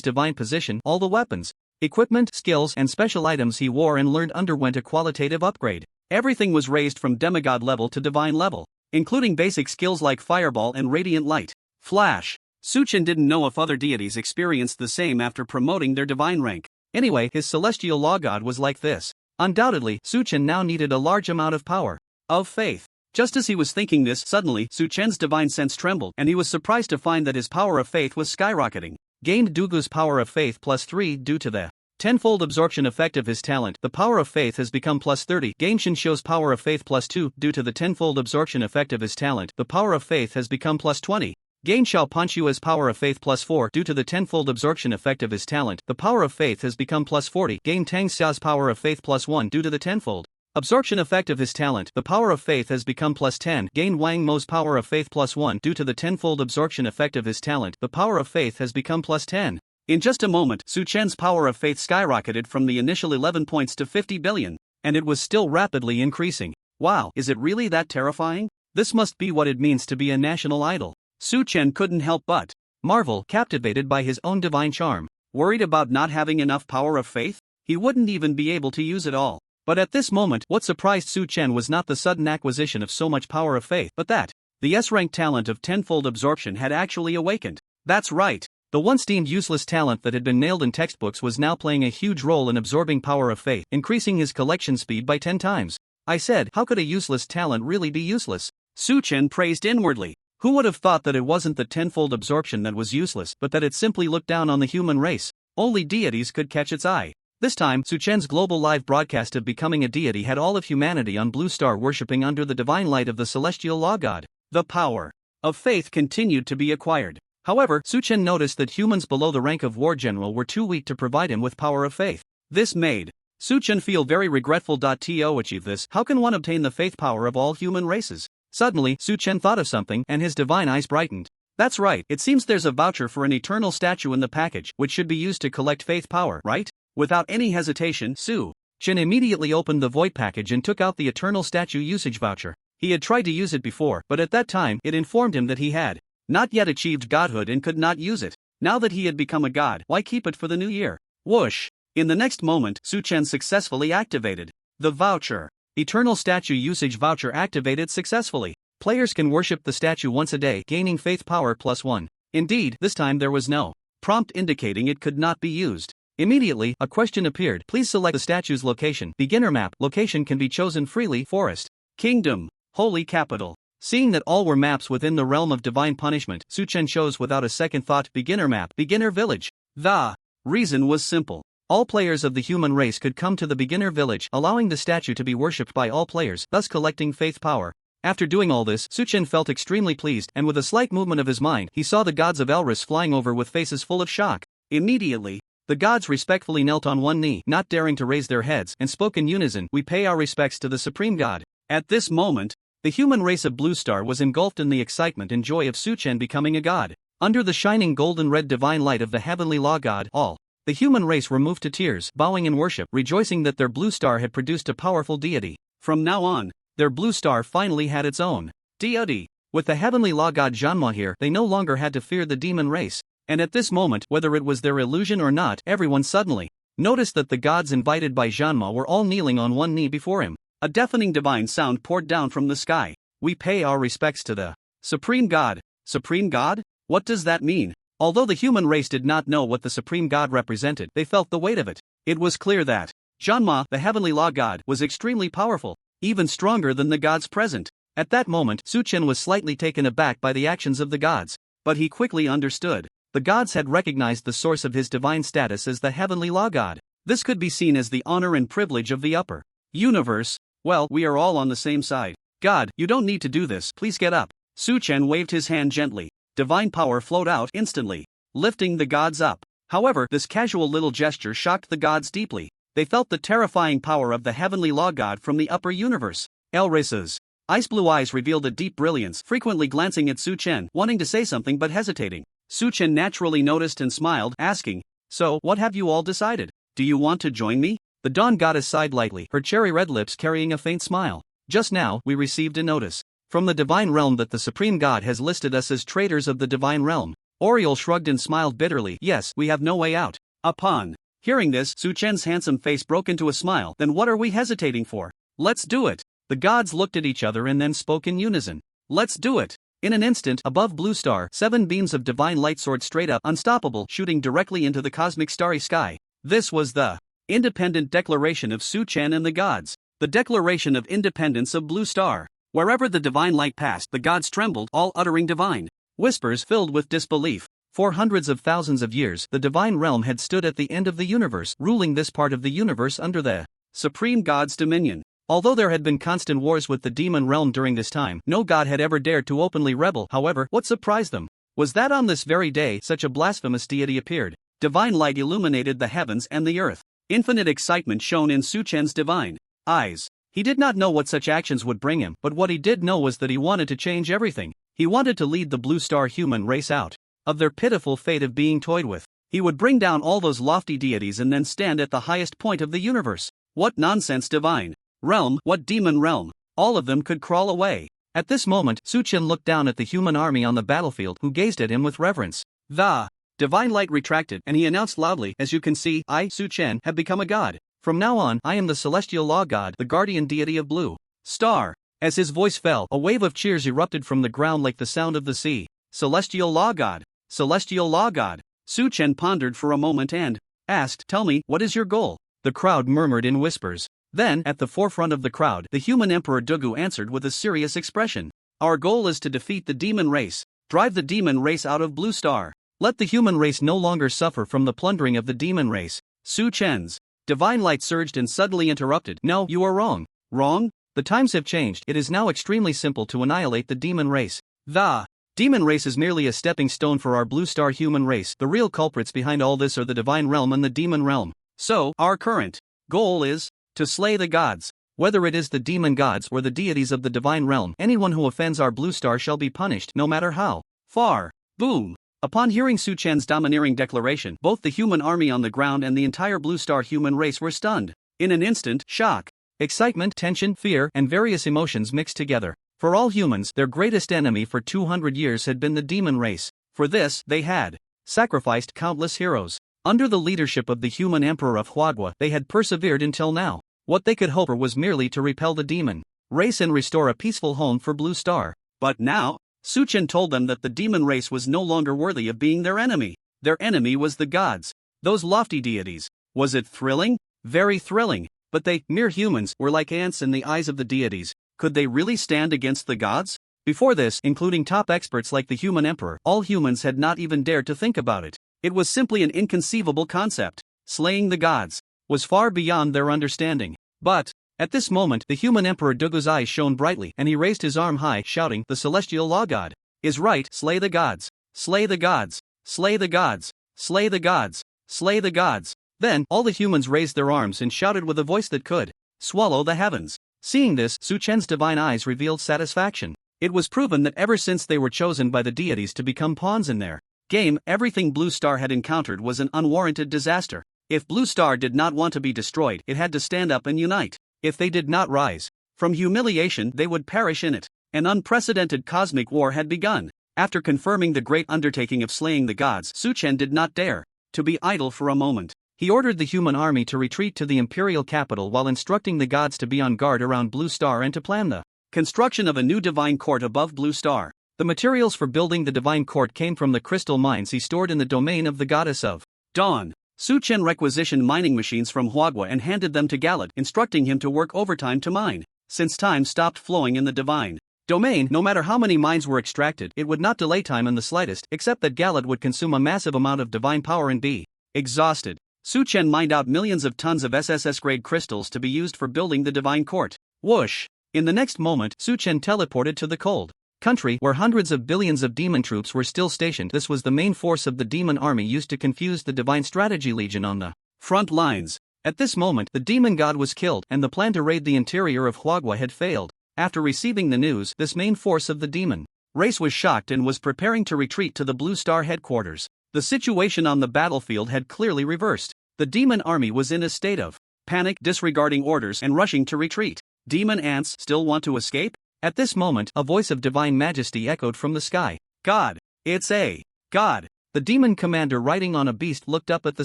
divine position, all the weapons, equipment, skills, and special items he wore and learned underwent a qualitative upgrade. Everything was raised from demigod level to divine level, including basic skills like Fireball and Radiant Light. Flash. Suchen didn't know if other deities experienced the same after promoting their divine rank. Anyway, his celestial law god was like this. Undoubtedly, Suchen now needed a large amount of power of faith. Just as he was thinking this, suddenly, Suchen's divine sense trembled, and he was surprised to find that his power of faith was skyrocketing. Gained Dugu's power of faith +3 due to the tenfold absorption effect of his talent. The power of faith has become +30. Gained Shinsho's power of faith +2 due to the tenfold absorption effect of his talent. The power of faith has become +20. Gained Xiao Panshua's power of faith +4 due to the tenfold absorption effect of his talent. The power of faith has become +40. Gained Tang Xiao's power of faith +1 due to the tenfold absorption effect of his talent. The power of faith has become +10. Gain Wang Mo's power of faith +1 due to the tenfold absorption effect of his talent. The power of faith has become +10. In just a moment, Suchen's power of faith skyrocketed from the initial 11 points to 50 billion, and it was still rapidly increasing. Wow, is it really that terrifying? This must be what it means to be a national idol. Suchen couldn't help but marvel, captivated by his own divine charm. Worried about not having enough power of faith? He wouldn't even be able to use it all. But at this moment, what surprised Suchen was not the sudden acquisition of so much power of faith, but that the S-rank talent of tenfold absorption had actually awakened. That's right. The once deemed useless talent that had been nailed in textbooks was now playing a huge role in absorbing power of faith, increasing his collection speed by 10 times. I said, how could a useless talent really be useless? Suchen praised inwardly. Who would have thought that it wasn't the tenfold absorption that was useless, but that it simply looked down on the human race? Only deities could catch its eye. This time, Suchen's global live broadcast of becoming a deity had all of humanity on Blue Star worshipping under the divine light of the celestial law god. The power of faith continued to be acquired. However, Suchen noticed that humans below the rank of war general were too weak to provide him with power of faith. This made Suchen feel very regretful. To achieve this, how can one obtain the faith power of all human races? Suddenly, Su Chen thought of something and his divine eyes brightened. That's right, it seems there's a voucher for an eternal statue in the package, which should be used to collect faith power, right? Without any hesitation, Su Chen immediately opened the void package and took out the eternal statue usage voucher. He had tried to use it before, but at that time it informed him that he had not yet achieved godhood and could not use it. Now that he had become a god, why keep it for the new year? Whoosh! In the next moment, Su Chen successfully activated the voucher. Eternal statue usage voucher activated successfully. Players can worship the statue once a day, gaining faith power +1. Indeed, this time there was no prompt indicating it could not be used. Immediately, a question appeared. Please select the statue's location. Beginner map. Location can be chosen freely. Forest, Kingdom, Holy Capital. Seeing that all were maps within the realm of divine punishment, Su Chen chose without a second thought Beginner map, Beginner Village. The reason was simple. All players of the human race could come to the beginner village, allowing the statue to be worshipped by all players, thus collecting faith power. After doing all this, Su Chen felt extremely pleased, and with a slight movement of his mind, he saw the gods of Elris flying over with faces full of shock. Immediately, the gods respectfully knelt on one knee, not daring to raise their heads, and spoke in unison, "We pay our respects to the Supreme God." At this moment, the human race of Blue Star was engulfed in the excitement and joy of Su Chen becoming a god. Under the shining golden red divine light of the heavenly law god, all the human race were moved to tears, bowing in worship, rejoicing that their blue star had produced a powerful deity. From now on, their blue star finally had its own deity. With the heavenly law god Manhwa here, they no longer had to fear the demon race. And at this moment, whether it was their illusion or not, everyone suddenly noticed that the gods invited by Manhwa were all kneeling on one knee before him. A deafening divine sound poured down from the sky. "We pay our respects to the Supreme God." Supreme God? What does that mean? Although the human race did not know what the Supreme God represented, they felt the weight of it. It was clear that Manhwa, the heavenly law god, was extremely powerful, even stronger than the gods present. At that moment, Su Chen was slightly taken aback by the actions of the gods. But he quickly understood. The gods had recognized the source of his divine status as the heavenly law god. This could be seen as the honor and privilege of the upper universe. Well, we are all on the same side. God, you don't need to do this, please get up. Su Chen waved his hand gently. Divine power flowed out instantly, lifting the gods up. However, this casual little gesture shocked the gods deeply. They felt the terrifying power of the heavenly law god from the upper universe. Elris's ice blue eyes revealed a deep brilliance, frequently glancing at Su Chen, wanting to say something but hesitating. Su Chen naturally noticed and smiled, asking, "So, what have you all decided? Do you want to join me?" The dawn goddess sighed lightly, her cherry red lips carrying a faint smile. "Just now, we received a notice from the divine realm that the Supreme God has listed us as traitors of the divine realm." Oriole shrugged and smiled bitterly. "Yes, we have no way out." Upon hearing this, Su Chen's handsome face broke into a smile. "Then what are we hesitating for? Let's do it." The gods looked at each other and then spoke in unison. "Let's do it." In an instant, above Blue Star, 7 beams of divine light soared straight up, unstoppable, shooting directly into the cosmic starry sky. This was the independent declaration of Su Chen and the gods. The declaration of independence of Blue Star. Wherever the divine light passed, the gods trembled, all uttering divine whispers filled with disbelief. For hundreds of thousands of years, the divine realm had stood at the end of the universe, ruling this part of the universe under the Supreme God's dominion. Although there had been constant wars with the demon realm during this time, no god had ever dared to openly rebel. However, what surprised them was that on this very day, such a blasphemous deity appeared. Divine light illuminated the heavens and the earth. Infinite excitement shone in Su Chen's divine eyes. He did not know what such actions would bring him, but what he did know was that he wanted to change everything. He wanted to lead the Blue Star human race out of their pitiful fate of being toyed with. He would bring down all those lofty deities and then stand at the highest point of the universe. What nonsense! Divine realm, what demon realm? All of them could crawl away. At this moment, Su Chen looked down at the human army on the battlefield, who gazed at him with reverence. The divine light retracted, and he announced loudly, "As you can see, I, Su Chen, have become a god. From now on, I am the celestial law god, the guardian deity of Blue Star." As his voice fell, a wave of cheers erupted from the ground like the sound of the sea. Celestial law god. Celestial law god. Su Chen pondered for a moment and asked, "Tell me, what is your goal?" The crowd murmured in whispers. Then, at the forefront of the crowd, the human emperor Dugu answered with a serious expression. "Our goal is to defeat the demon race. Drive the demon race out of Blue Star. Let the human race no longer suffer from the plundering of the demon race." Su Chen's divine light surged and suddenly interrupted. "No, you are wrong." "Wrong? The times have changed. It is now extremely simple to annihilate the demon race. The demon race is merely a stepping stone for our Blue Star human race. The real culprits behind all this are the divine realm and the demon realm. So, our current goal is to slay the gods. Whether it is the demon gods or the deities of the divine realm, anyone who offends our blue star shall be punished, no matter how far. Boom! Upon hearing Su Chen's domineering declaration, both the human army on the ground and the entire blue star human race were stunned. In an instant, shock, excitement, tension, fear, and various emotions mixed together. For all humans, their greatest enemy for 200 years had been the demon race. For this, they had sacrificed countless heroes. Under the leadership of the human emperor of Huagua, they had persevered until now. What they could hope for was merely to repel the demon race and restore a peaceful home for Blue Star. But now, Su Chen told them that the demon race was no longer worthy of being their enemy. Their enemy was the gods, those lofty deities. Was it thrilling? Very thrilling. But they, mere humans, were like ants in the eyes of the deities. Could they really stand against the gods? Before this, including top experts like the human emperor, all humans had not even dared to think about it. It was simply an inconceivable concept. Slaying the gods was far beyond their understanding. But, at this moment, the human emperor Dugu's eyes shone brightly, and he raised his arm high, shouting, "The celestial law god is right, slay the gods, slay the gods, slay the gods, slay the gods, slay the gods." Then, all the humans raised their arms and shouted with a voice that could swallow the heavens. Seeing this, Su Chen's divine eyes revealed satisfaction. It was proven that ever since they were chosen by the deities to become pawns in their game, everything Blue Star had encountered was an unwarranted disaster. If Blue Star did not want to be destroyed, it had to stand up and unite. If they did not rise from humiliation, they would perish in it. An unprecedented cosmic war had begun. After confirming the great undertaking of slaying the gods, Su Chen did not dare to be idle for a moment. He ordered the human army to retreat to the imperial capital while instructing the gods to be on guard around Blue Star and to plan the construction of a new divine court above Blue Star. The materials for building the divine court came from the crystal mines he stored in the domain of the goddess of Dawn. Su Chen requisitioned mining machines from Huagua and handed them to Galad, instructing him to work overtime to mine. Since time stopped flowing in the divine domain, no matter how many mines were extracted, it would not delay time in the slightest, except that Galad would consume a massive amount of divine power and be exhausted. Su Chen mined out millions of tons of SSS-grade crystals to be used for building the divine court. Whoosh! In the next moment, Su Chen teleported to the cold country where hundreds of billions of demon troops were still stationed. This was the main force of the demon army used to confuse the divine strategy legion on the front lines. At this moment, the demon god was killed, and the plan to raid the interior of Huagua had failed. After receiving the news, this main force of the demon race was shocked and was preparing to retreat to the Blue Star headquarters. The situation on the battlefield had clearly reversed. The demon army was in a state of panic, disregarding orders and rushing to retreat. Demon ants still want to escape? At this moment, a voice of divine majesty echoed from the sky. "God! It's a god!" The demon commander riding on a beast looked up at the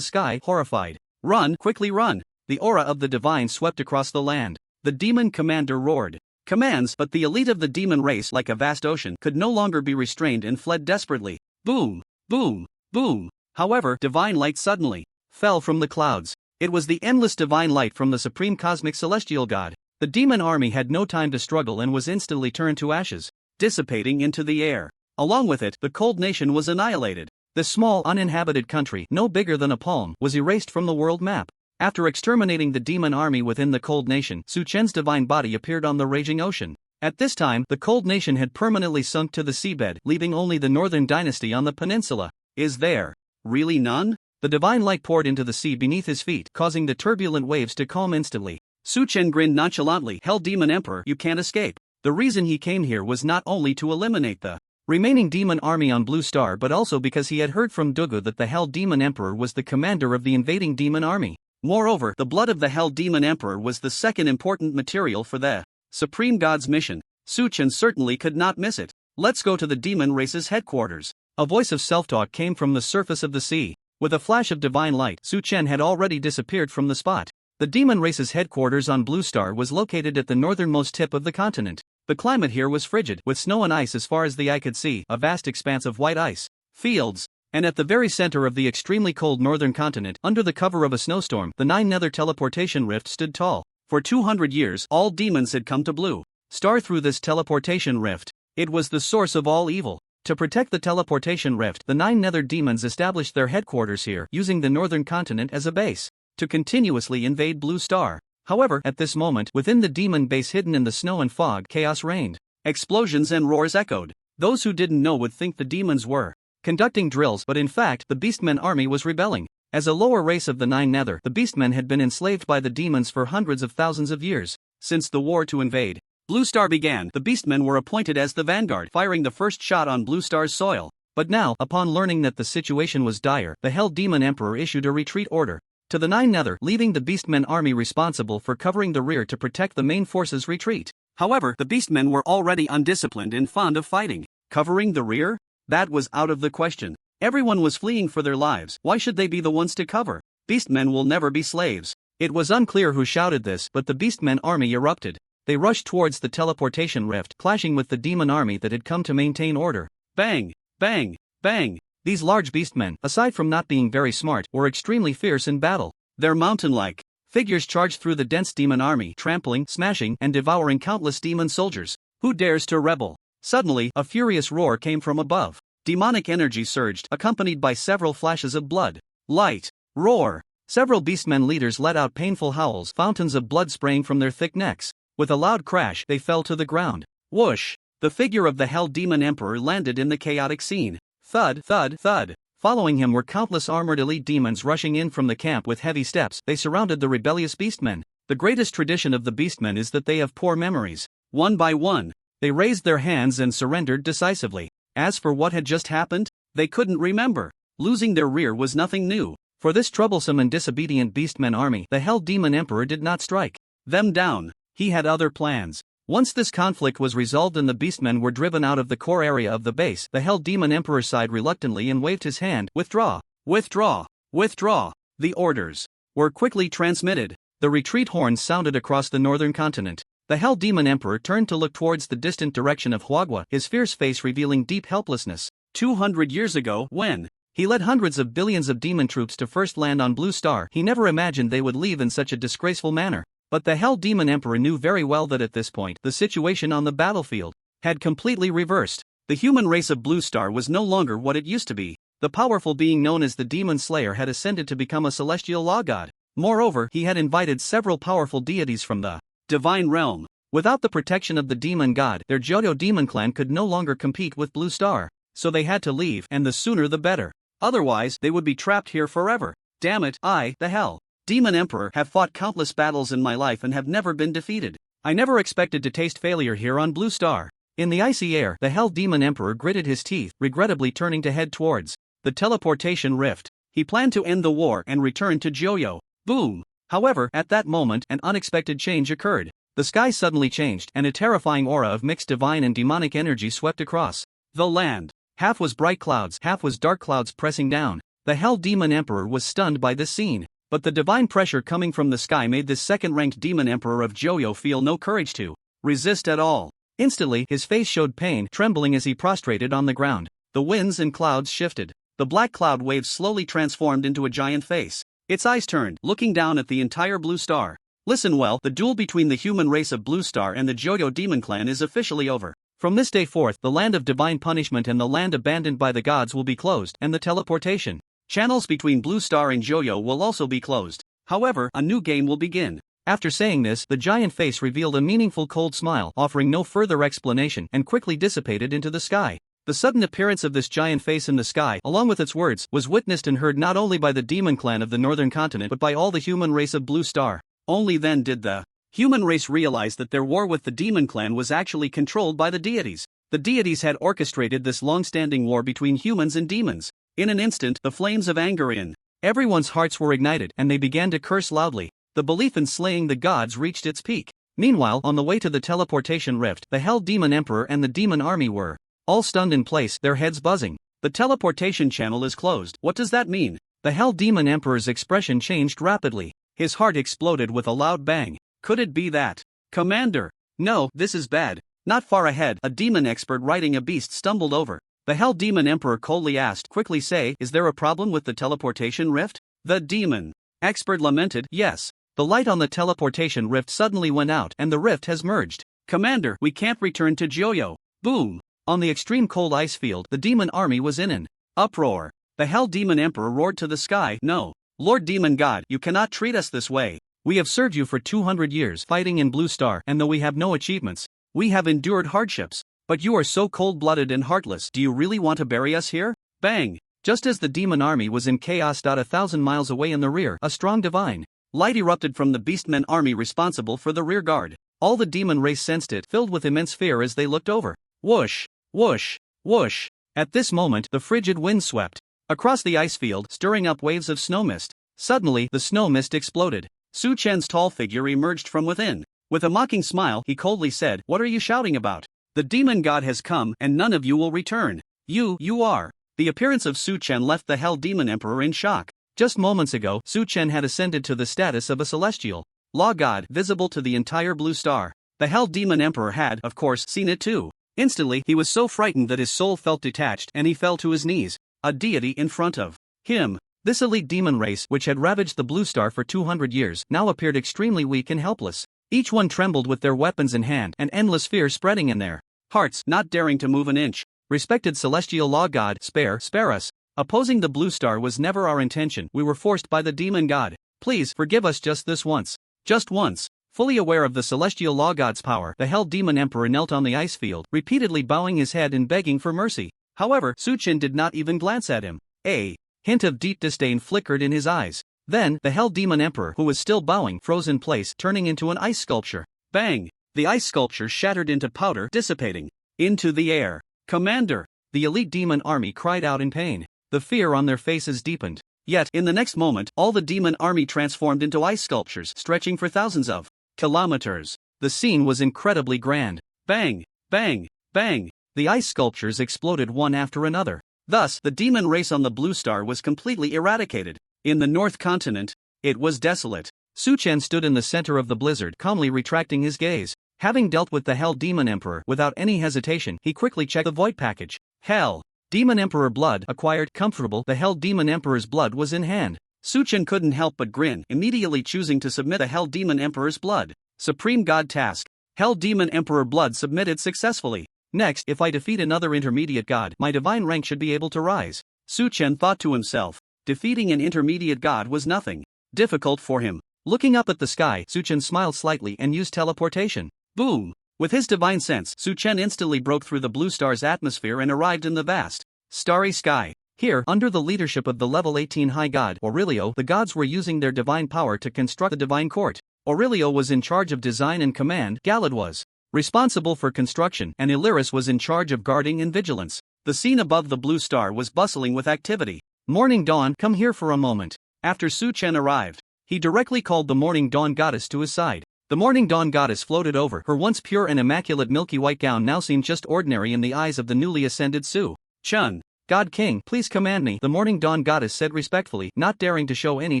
sky, horrified. "Run, quickly run!" The aura of the divine swept across the land. The demon commander roared commands, but the elite of the demon race, like a vast ocean, could no longer be restrained and fled desperately. Boom! Boom! Boom! However, divine light suddenly fell from the clouds. It was the endless divine light from the supreme cosmic celestial god. The demon army had no time to struggle and was instantly turned to ashes, dissipating into the air. Along with it, the cold nation was annihilated. The small, uninhabited country, no bigger than a palm, was erased from the world map. After exterminating the demon army within the cold nation, Su Chen's divine body appeared on the raging ocean. At this time, the cold nation had permanently sunk to the seabed, leaving only the northern dynasty on the peninsula. Is there really none? The divine light poured into the sea beneath his feet, causing the turbulent waves to calm instantly. Su Chen grinned nonchalantly. "Hell Demon Emperor, you can't escape." The reason he came here was not only to eliminate the remaining demon army on Blue Star but also because he had heard from Dugu that the Hell Demon Emperor was the commander of the invading demon army. Moreover, the blood of the Hell Demon Emperor was the second important material for the Supreme God's mission. Su Chen certainly could not miss it. "Let's go to the demon race's headquarters." A voice of self-talk came from the surface of the sea. With a flash of divine light, Su Chen had already disappeared from the spot. The demon race's headquarters on Blue Star was located at the northernmost tip of the continent. The climate here was frigid, with snow and ice as far as the eye could see, a vast expanse of white ice fields. And at the very center of the extremely cold northern continent, under the cover of a snowstorm, the Nine Nether teleportation rift stood tall. For 200 years, all demons had come to Blue Star through this teleportation rift. It was the source of all evil. To protect the teleportation rift, the Nine Nether demons established their headquarters here, using the northern continent as a base to continuously invade Blue Star. However, at this moment, within the demon base hidden in the snow and fog, chaos reigned. Explosions and roars echoed. Those who didn't know would think the demons were conducting drills, but in fact, the Beastmen army was rebelling. As a lower race of the Nine Nether, the Beastmen had been enslaved by the demons for hundreds of thousands of years. since the war to invade Blue Star began. The Beastmen were appointed as the vanguard, firing the first shot on Blue Star's soil. But now, upon learning that the situation was dire, the Hell Demon Emperor issued a retreat order to the Nine Nether, leaving the Beastmen army responsible for covering the rear to protect the main force's retreat. However, the Beastmen were already undisciplined and fond of fighting. Covering the rear? That was out of the question. Everyone was fleeing for their lives. Why should they be the ones to cover? Beastmen will never be slaves. It was unclear who shouted this, but the Beastmen army erupted. They rushed towards the teleportation rift, clashing with the demon army that had come to maintain order. Bang! Bang! Bang! These large beastmen, aside from not being very smart, were extremely fierce in battle. Their mountain-like figures charged through the dense demon army, trampling, smashing, and devouring countless demon soldiers. Who dares to rebel? Suddenly, a furious roar came from above. Demonic energy surged, accompanied by several flashes of blood, light, roar. Several beastmen leaders let out painful howls, fountains of blood spraying from their thick necks. With a loud crash, they fell to the ground. Whoosh! The figure of the Hell Demon Emperor landed in the chaotic scene. Thud, thud, thud. Following him were countless armored elite demons rushing in from the camp with heavy steps. They surrounded the rebellious beastmen. The greatest tradition of the beastmen is that they have poor memories. One by one, they raised their hands and surrendered decisively. As for what had just happened, they couldn't remember. Losing their rear was nothing new. For this troublesome and disobedient beastmen army, the Hell Demon Emperor did not strike them down. He had other plans. Once this conflict was resolved and the beastmen were driven out of the core area of the base, the Hell Demon Emperor sighed reluctantly and waved his hand. Withdraw! Withdraw! Withdraw! The orders were quickly transmitted. The retreat horns sounded across the northern continent. The Hell Demon Emperor turned to look towards the distant direction of Huagua, his fierce face revealing deep helplessness. 200 years ago, when he led hundreds of billions of demon troops to first land on Blue Star, he never imagined they would leave in such a disgraceful manner. But the Hell Demon Emperor knew very well that at this point, the situation on the battlefield had completely reversed. The human race of Blue Star was no longer what it used to be. The powerful being known as the Demon Slayer had ascended to become a celestial law god. Moreover, he had invited several powerful deities from the divine realm. Without the protection of the demon god, their Johto demon clan could no longer compete with Blue Star. So they had to leave, and the sooner the better. Otherwise, they would be trapped here forever. Damn it, the Hell Demon Emperor, have fought countless battles in my life and have never been defeated. I never expected to taste failure here on Blue Star. In the icy air, the Hell Demon Emperor gritted his teeth, regrettably turning to head towards the teleportation rift. He planned to end the war and return to Johto. Boom! However, at that moment, an unexpected change occurred. The sky suddenly changed, and a terrifying aura of mixed divine and demonic energy swept across the land. Half was bright clouds, half was dark clouds pressing down. The Hell Demon Emperor was stunned by this scene. But the divine pressure coming from the sky made this second-ranked demon emperor of Johto feel no courage to resist at all. Instantly, his face showed pain, trembling as he prostrated on the ground. The winds and clouds shifted. The black cloud waves slowly transformed into a giant face. Its eyes turned, looking down at the entire Blue Star. Listen well, the duel between the human race of Blue Star and the Johto demon clan is officially over. From this day forth, the land of divine punishment and the land abandoned by the gods will be closed, and the teleportation channels between Blue Star and Johto will also be closed. However, a new game will begin. After saying this, the giant face revealed a meaningful cold smile, offering no further explanation, and quickly dissipated into the sky. The sudden appearance of this giant face in the sky, along with its words, was witnessed and heard not only by the demon clan of the northern continent but by all the human race of Blue Star. Only then did the human race realize that their war with the demon clan was actually controlled by the deities. The deities had orchestrated this long-standing war between humans and demons. In an instant, the flames of anger in everyone's hearts were ignited, and they began to curse loudly. The belief in slaying the gods reached its peak. Meanwhile, on the way to the teleportation rift, the Hell Demon Emperor and the demon army were all stunned in place, their heads buzzing. The teleportation channel is closed. What does that mean? The Hell Demon Emperor's expression changed rapidly. His heart exploded with a loud bang. Could it be that? Commander! No, this is bad. Not far ahead, a demon expert riding a beast stumbled over. The Hell Demon Emperor coldly asked, quickly say, is there a problem with the teleportation rift? The demon expert lamented, yes. The light on the teleportation rift suddenly went out and the rift has merged. Commander, we can't return to Johto. Boom! On the extreme cold ice field, the demon army was in an uproar. The Hell Demon Emperor roared to the sky, no. Lord Demon God, you cannot treat us this way. We have served you for 200 years fighting in Blue Star, and though we have no achievements, we have endured hardships. But you are so cold-blooded and heartless. Do you really want to bury us here? Bang! Just as the demon army was in chaos. 1,000 miles away in the rear, a strong divine light erupted from the beastmen army responsible for the rear guard. All the demon race sensed it, filled with immense fear as they looked over. Whoosh, whoosh, whoosh. At this moment, the frigid wind swept across the ice field, stirring up waves of snow mist. Suddenly, the snow mist exploded. Su Chen's tall figure emerged from within. With a mocking smile, he coldly said, "What are you shouting about? The demon god has come, and none of you will return. You are." The appearance of Su Chen left the Hell Demon Emperor in shock. Just moments ago, Su Chen had ascended to the status of a celestial law god, visible to the entire blue star. The Hell Demon Emperor had, of course, seen it too. Instantly, he was so frightened that his soul felt detached and he fell to his knees. A deity in front of him. This elite demon race, which had ravaged the blue star for 200 years, now appeared extremely weak and helpless. Each one trembled with their weapons in hand, and endless fear spreading in their hearts, not daring to move an inch. Respected celestial law god, spare us. Opposing the blue star was never our intention. We were forced by the demon god. Please forgive us just this once. Just once. Fully aware of the celestial law god's power, the Hell Demon Emperor knelt on the ice field, repeatedly bowing his head and begging for mercy. However, Su Chen did not even glance at him. A hint of deep disdain flickered in his eyes. Then, the Hell Demon Emperor, who was still bowing, froze in place, turning into an ice sculpture. Bang! The ice sculpture shattered into powder, dissipating into the air. "Commander!" The elite demon army cried out in pain. The fear on their faces deepened. Yet, in the next moment, all the demon army transformed into ice sculptures, stretching for thousands of kilometers. The scene was incredibly grand. Bang! Bang! Bang! The ice sculptures exploded one after another. Thus, the demon race on the blue star was completely eradicated. In the North Continent, it was desolate. Su Chen stood in the center of the blizzard, calmly retracting his gaze. Having dealt with the Hell Demon Emperor without any hesitation, he quickly checked the void package. Hell Demon Emperor blood acquired. Comfortable, the Hell Demon Emperor's blood was in hand. Su Chen couldn't help but grin, immediately choosing to submit the Hell Demon Emperor's blood. Supreme God task. Hell Demon Emperor blood submitted successfully. Next, if I defeat another intermediate god, my divine rank should be able to rise. Su Chen thought to himself. Defeating an intermediate god was nothing difficult for him. Looking up at the sky, Su Chen smiled slightly and used teleportation. Boom! With his divine sense, Su Chen instantly broke through the blue star's atmosphere and arrived in the vast, starry sky. Here, under the leadership of the level 18 high god, Aurelio, the gods were using their divine power to construct the divine court. Aurelio was in charge of design and command, Galad was responsible for construction, and Illyris was in charge of guarding and vigilance. The scene above the blue star was bustling with activity. Morning Dawn, come here for a moment. After Su Chen arrived, he directly called the Morning Dawn goddess to his side. The Morning Dawn goddess floated over. Her once pure and immaculate milky white gown now seemed just ordinary in the eyes of the newly ascended Su Chen. God King, please command me, the Morning Dawn goddess said respectfully, not daring to show any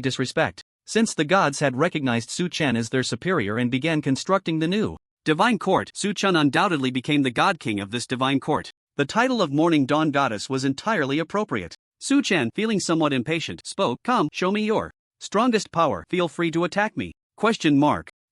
disrespect. Since the gods had recognized Su Chen as their superior and began constructing the new divine court, Su Chen undoubtedly became the God King of this divine court. The title of Morning Dawn goddess was entirely appropriate. Su Chen, feeling somewhat impatient, spoke, "Come, show me your strongest power, feel free to attack me."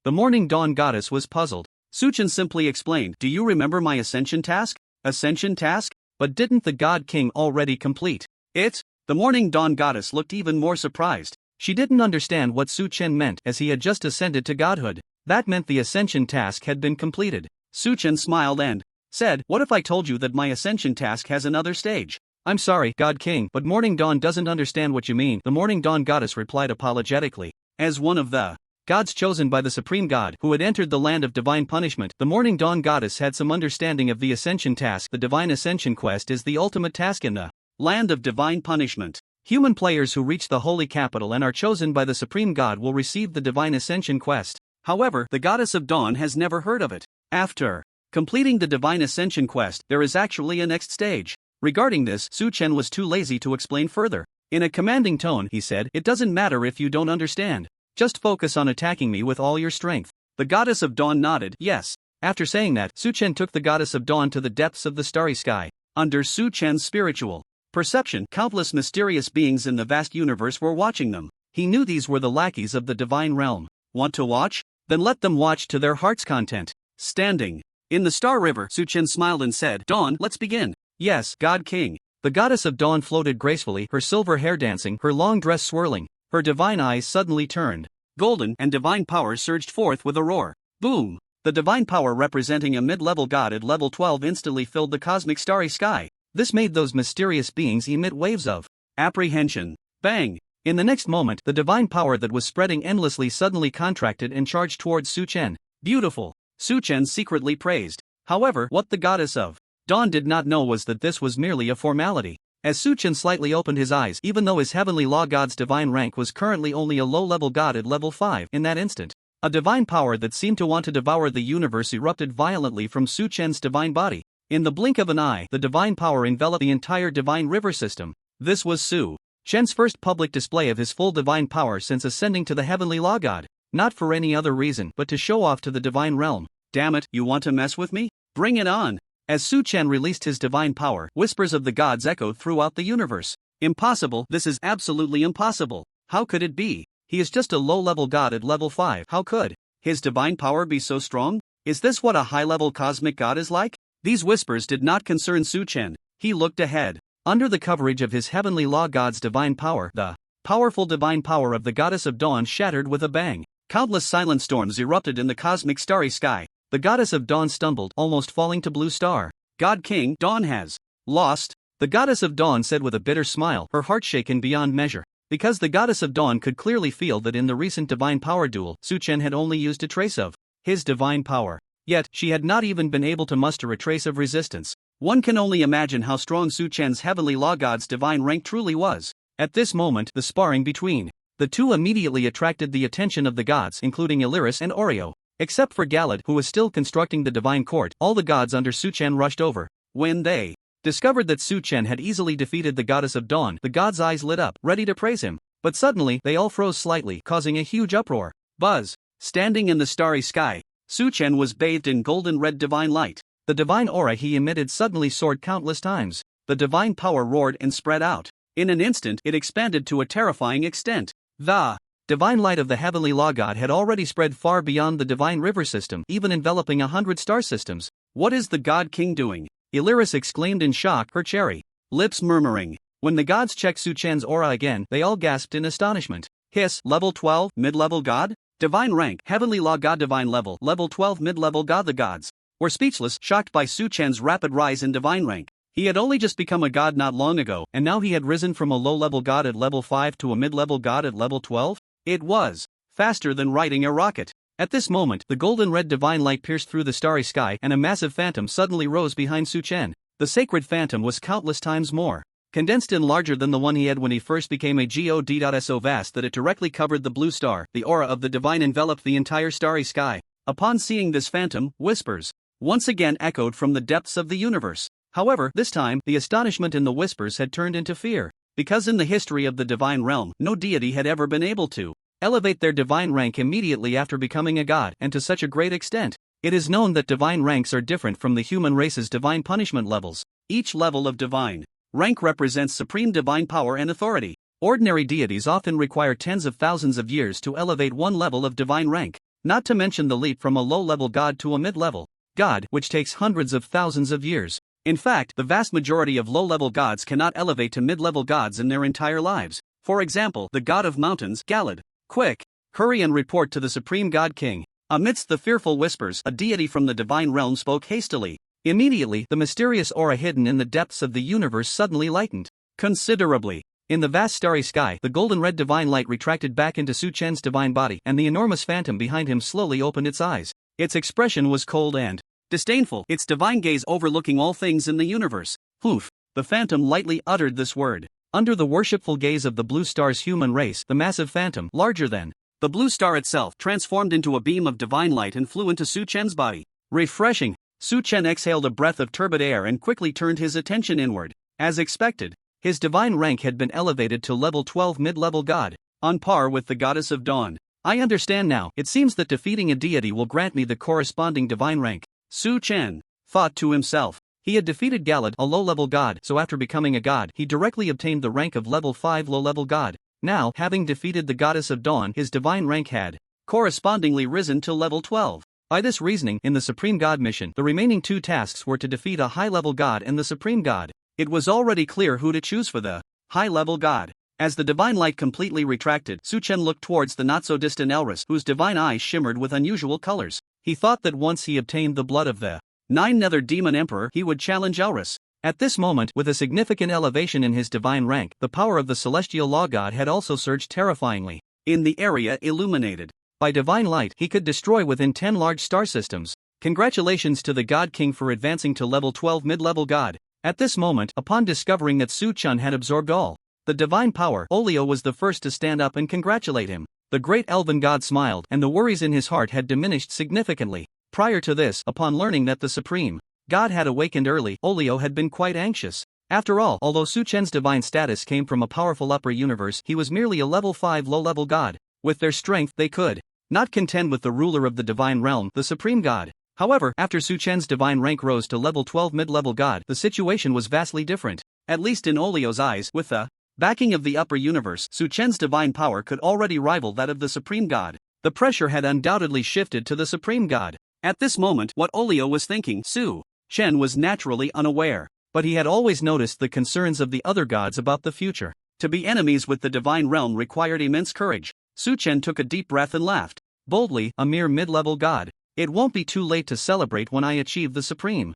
The Morning Dawn goddess was puzzled. Su Chen simply explained, "Do you remember my ascension task?" Ascension task? But didn't the God King already complete it? The Morning Dawn goddess looked even more surprised. She didn't understand what Su Chen meant, as he had just ascended to godhood. That meant the ascension task had been completed. Su Chen smiled and said, "What if I told you that my ascension task has another stage?" "I'm sorry, God King, but Morning Dawn doesn't understand what you mean," the Morning Dawn goddess replied apologetically. As one of the gods chosen by the Supreme God who had entered the land of divine punishment, the Morning Dawn goddess had some understanding of the ascension task. The divine ascension quest is the ultimate task in the land of divine punishment. Human players who reach the holy capital and are chosen by the Supreme God will receive the divine ascension quest. However, the goddess of dawn has never heard of it. After completing the divine ascension quest, there is actually a next stage. Regarding this, Su Chen was too lazy to explain further. In a commanding tone, he said, "It doesn't matter if you don't understand. Just focus on attacking me with all your strength." The goddess of dawn nodded, yes. After saying that, Su Chen took the goddess of dawn to the depths of the starry sky. Under Su Chen's spiritual perception, countless mysterious beings in the vast universe were watching them. He knew these were the lackeys of the divine realm. Want to watch? Then let them watch to their heart's content. Standing in the Star River, Su Chen smiled and said, "Dawn, let's begin." "Yes, God King." The goddess of dawn floated gracefully, her silver hair dancing, her long dress swirling. Her divine eyes suddenly turned golden, and divine power surged forth with a roar. Boom! The divine power representing a mid-level god at level 12 instantly filled the cosmic starry sky. This made those mysterious beings emit waves of apprehension. Bang! In the next moment, the divine power that was spreading endlessly suddenly contracted and charged towards Su Chen. Beautiful! Su Chen secretly praised. However, what the goddess of Dawn did not know was that this was merely a formality. As Su Chen slightly opened his eyes, even though his heavenly law god's divine rank was currently only a low-level god at level 5, in that instant, a divine power that seemed to want to devour the universe erupted violently from Su Chen's divine body. In the blink of an eye, the divine power enveloped the entire divine river system. This was Su Chen's first public display of his full divine power since ascending to the heavenly law god, not for any other reason but to show off to the divine realm. Damn it, you want to mess with me? Bring it on! As Su Chen released his divine power, whispers of the gods echoed throughout the universe. Impossible, this is absolutely impossible. How could it be? He is just a low-level god at level 5. How could his divine power be so strong? Is this what a high-level cosmic god is like? These whispers did not concern Su Chen. He looked ahead. Under the coverage of his heavenly law god's divine power, the powerful divine power of the goddess of dawn shattered with a bang. Countless silent storms erupted in the cosmic starry sky. The goddess of dawn stumbled, almost falling to blue star. God King Dawn has lost. The goddess of dawn said with a bitter smile, her heart shaken beyond measure. Because the goddess of dawn could clearly feel that in the recent divine power duel, Su Chen had only used a trace of his divine power. Yet, she had not even been able to muster a trace of resistance. One can only imagine how strong Su Chen's heavenly law god's divine rank truly was. At this moment, the sparring between the two immediately attracted the attention of the gods, including Illyris and Oreo. Except for Galad, who was still constructing the divine court, all the gods under Su Chen rushed over. When they discovered that Su Chen had easily defeated the goddess of dawn, the gods' eyes lit up, ready to praise him. But suddenly, they all froze slightly, causing a huge uproar. Buzz! Standing in the starry sky, Su Chen was bathed in golden red divine light. The divine aura he emitted suddenly soared countless times. The divine power roared and spread out. In an instant, it expanded to a terrifying extent. The divine light of the heavenly law god had already spread far beyond the divine river system, even enveloping 100 star systems. What is the God King doing? Illyris exclaimed in shock, her cherry lips murmuring. When the gods checked Su Chen's aura again, they all gasped in astonishment. Hiss, level 12, mid-level god? Divine rank, heavenly law god divine level 12 mid-level god. The gods were speechless, shocked by Su Chen's rapid rise in divine rank. He had only just become a god not long ago, and now he had risen from a low-level god at level 5 to a mid-level god at level 12? It was faster than riding a rocket. At this moment, the golden red divine light pierced through the starry sky and a massive phantom suddenly rose behind Su Chen. The sacred phantom was countless times more condensed and larger than the one he had when he first became a god. So vast that it directly covered the blue star. The aura of the divine enveloped the entire starry sky. Upon seeing this phantom, whispers once again echoed from the depths of the universe. However, this time, the astonishment in the whispers had turned into fear. Because in the history of the divine realm, no deity had ever been able to elevate their divine rank immediately after becoming a god, and to such a great extent. It is known that divine ranks are different from the human race's divine punishment levels. Each level of divine rank represents supreme divine power and authority. Ordinary deities often require tens of thousands of years to elevate one level of divine rank, not to mention the leap from a low-level god to a mid-level god, which takes hundreds of thousands of years. In fact, the vast majority of low-level gods cannot elevate to mid-level gods in their entire lives. For example, the god of mountains, Galad. Quick! Hurry and report to the supreme god king. Amidst the fearful whispers, a deity from the divine realm spoke hastily. Immediately, the mysterious aura hidden in the depths of the universe suddenly lightened considerably. In the vast starry sky, the golden red divine light retracted back into Su Chen's divine body, and the enormous phantom behind him slowly opened its eyes. Its expression was cold and disdainful, its divine gaze overlooking all things in the universe. Poof! The phantom lightly uttered this word. Under the worshipful gaze of the blue star's human race, the massive phantom, larger than the blue star itself, transformed into a beam of divine light and flew into Su Chen's body. Refreshing! Su Chen exhaled a breath of turbid air and quickly turned his attention inward. As expected, his divine rank had been elevated to level 12 mid-level god, on par with the goddess of dawn. I understand now. It seems that defeating a deity will grant me the corresponding divine rank. Su Chen thought to himself. He had defeated Galad, a low-level god, so after becoming a god, he directly obtained the rank of level 5 low-level god. Now, having defeated the goddess of dawn, his divine rank had correspondingly risen to level 12. By this reasoning, in the Supreme God mission, the remaining two tasks were to defeat a high-level god and the Supreme God. It was already clear who to choose for the high-level god. As the divine light completely retracted, Su Chen looked towards the not-so-distant Elris, whose divine eyes shimmered with unusual colors. He thought that once he obtained the blood of the Nine-Nether Demon Emperor, he would challenge Elris. At this moment, with a significant elevation in his divine rank, the power of the celestial law god had also surged terrifyingly. In the area illuminated by divine light, he could destroy within 10 large star systems. Congratulations to the God King for advancing to level 12 mid-level God. At this moment, upon discovering that Su-chun had absorbed all the divine power, Olio was the first to stand up and congratulate him. The great elven god smiled, and the worries in his heart had diminished significantly. Prior to this, upon learning that the supreme god had awakened early, Olio had been quite anxious. After all, although Su-chun's divine status came from a powerful upper universe, he was merely a level 5 low-level god. With their strength they could not contend with the ruler of the divine realm, the supreme god. However, after Su-chun's divine rank rose to level 12 mid-level god, the situation was vastly different. At least in Olio's eyes, with the backing of the upper universe, Su-chun's divine power could already rival that of the supreme god. The pressure had undoubtedly shifted to the supreme god. At this moment, what Olio was thinking, Su-chun was naturally unaware. But he had always noticed the concerns of the other gods about the future. To be enemies with the divine realm required immense courage. Su-chun took a deep breath and laughed. Boldly, a mere mid-level god. It won't be too late to celebrate when I achieve the supreme.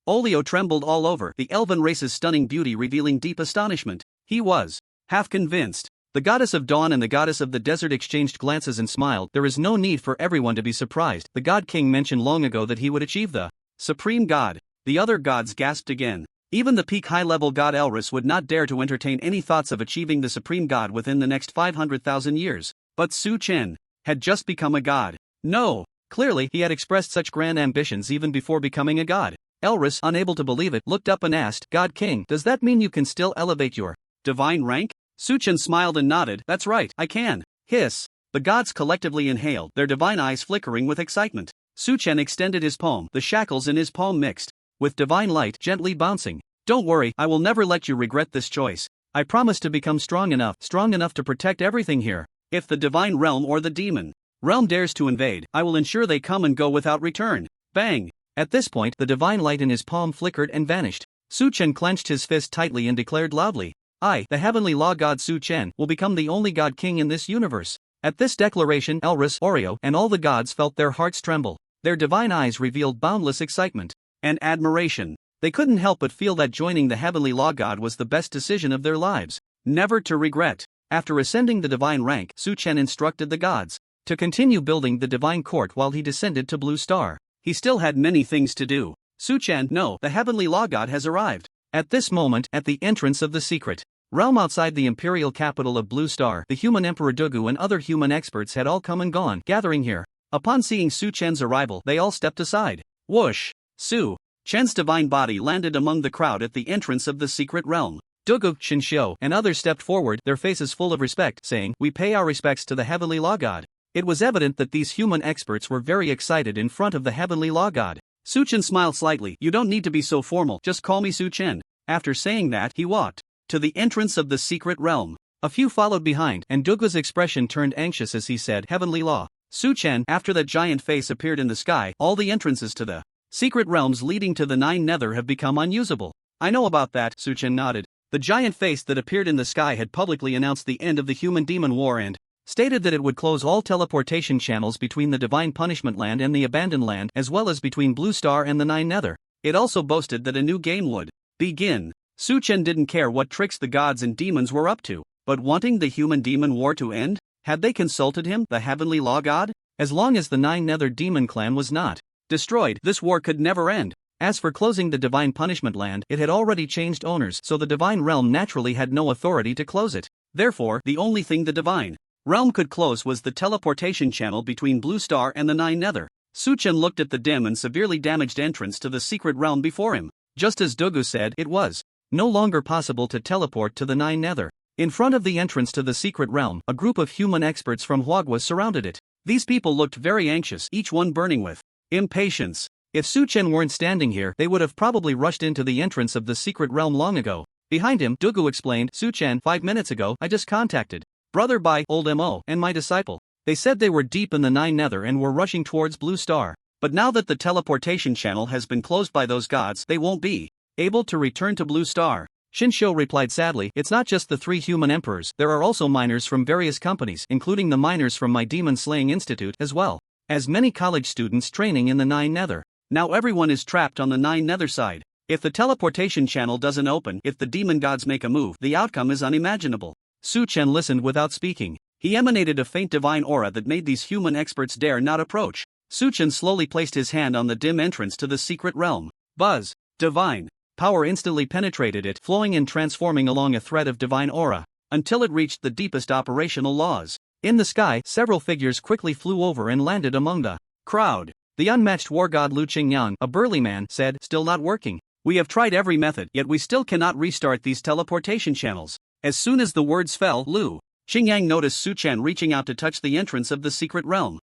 Olio trembled all over, the elven race's stunning beauty revealing deep astonishment. He was half convinced. The goddess of dawn and the goddess of the desert exchanged glances and smiled. There is no need for everyone to be surprised. The god king mentioned long ago that he would achieve the supreme god. The other gods gasped again. Even the peak high-level god Elris would not dare to entertain any thoughts of achieving the supreme god within the next 500,000 years. But Su-chun had just become a god. No, clearly he had expressed such grand ambitions even before becoming a god. Elris, unable to believe it, looked up and asked, God King, does that mean you can still elevate your divine rank? Su-chun smiled and nodded, that's right, I can. Hiss. The gods collectively inhaled, their divine eyes flickering with excitement. Su-chun extended his palm, the shackles in his palm mixed with divine light gently bouncing. Don't worry, I will never let you regret this choice. I promise to become strong enough to protect everything here. If the divine realm or the demon realm dares to invade, I will ensure they come and go without return. Bang! At this point, the divine light in his palm flickered and vanished. Su-chun clenched his fist tightly and declared loudly, I, the heavenly law god Su-chun, will become the only god king in this universe. At this declaration, Elris, Oreo, and all the gods felt their hearts tremble. Their divine eyes revealed boundless excitement and admiration. They couldn't help but feel that joining the heavenly law god was the best decision of their lives. Never to regret. After ascending the divine rank, Su-chun instructed the gods to continue building the divine court while he descended to Blue Star. He still had many things to do. Su-chun, no, the heavenly law god has arrived. At this moment, at the entrance of the secret realm outside the imperial capital of Blue Star, the human emperor Dugu and other human experts had all come and gone, gathering here. Upon seeing Su-chun's arrival, they all stepped aside. Whoosh! Su-chun's divine body landed among the crowd at the entrance of the secret realm. Dugu, Shinshou, and others stepped forward, their faces full of respect, saying, We pay our respects to the heavenly law god. It was evident that these human experts were very excited in front of the heavenly law god. Su-chun smiled slightly. You don't need to be so formal, just call me Su-chun. After saying that, he walked to the entrance of the secret realm. A few followed behind, and Dugu's expression turned anxious as he said, Heavenly law. Su-chun, after that giant face appeared in the sky, all the entrances to the secret realms leading to the Nine Nether have become unusable. I know about that, Su-chun nodded. The giant face that appeared in the sky had publicly announced the end of the human-demon war and stated that it would close all teleportation channels between the Divine Punishment Land and the Abandoned Land, as well as between Blue Star and the Nine Nether. It also boasted that a new game would begin. Su-chun didn't care what tricks the gods and demons were up to, but wanting the human-demon war to end? Had they consulted him, the heavenly law god? As long as the Nine Nether demon clan was not destroyed, this war could never end. As for closing the Divine Punishment Land, it had already changed owners, so the Divine Realm naturally had no authority to close it. Therefore, the only thing the Divine Realm could close was the teleportation channel between Blue Star and the Nine Nether. Su-chun looked at the dim and severely damaged entrance to the secret realm before him. Just as Dugu said, it was no longer possible to teleport to the Nine Nether. In front of the entrance to the secret realm, a group of human experts from Huagua surrounded it. These people looked very anxious, each one burning with impatience. If Su-chun weren't standing here, they would have probably rushed into the entrance of the secret realm long ago. Behind him, Dugu explained, Su-chun, 5 minutes ago, I just contacted Brother Bai, Old Mo, and my disciple. They said they were deep in the Nine Nether and were rushing towards Blue Star. But now that the teleportation channel has been closed by those gods, they won't be able to return to Blue Star. Shinshou replied sadly, it's not just the 3 human emperors, there are also miners from various companies, including the miners from my Demon Slaying Institute, as well as many college students training in the Nine Nether. Now everyone is trapped on the Nine Nether side. If the teleportation channel doesn't open, if the demon gods make a move, the outcome is unimaginable. Su-chun listened without speaking. He emanated a faint divine aura that made these human experts dare not approach. Suchen slowly placed his hand on the dim entrance to the secret realm. Buzz. Divine power instantly penetrated it, flowing and transforming along a thread of divine aura, until it reached the deepest operational laws. In the sky, several figures quickly flew over and landed among the crowd. The unmatched war god Lu Qingyan, a burly man, said, "Still not working. We have tried every method, yet we still cannot restart these teleportation channels." As soon as the words fell, Lu Qingyang noticed Su Chen reaching out to touch the entrance of the secret realm.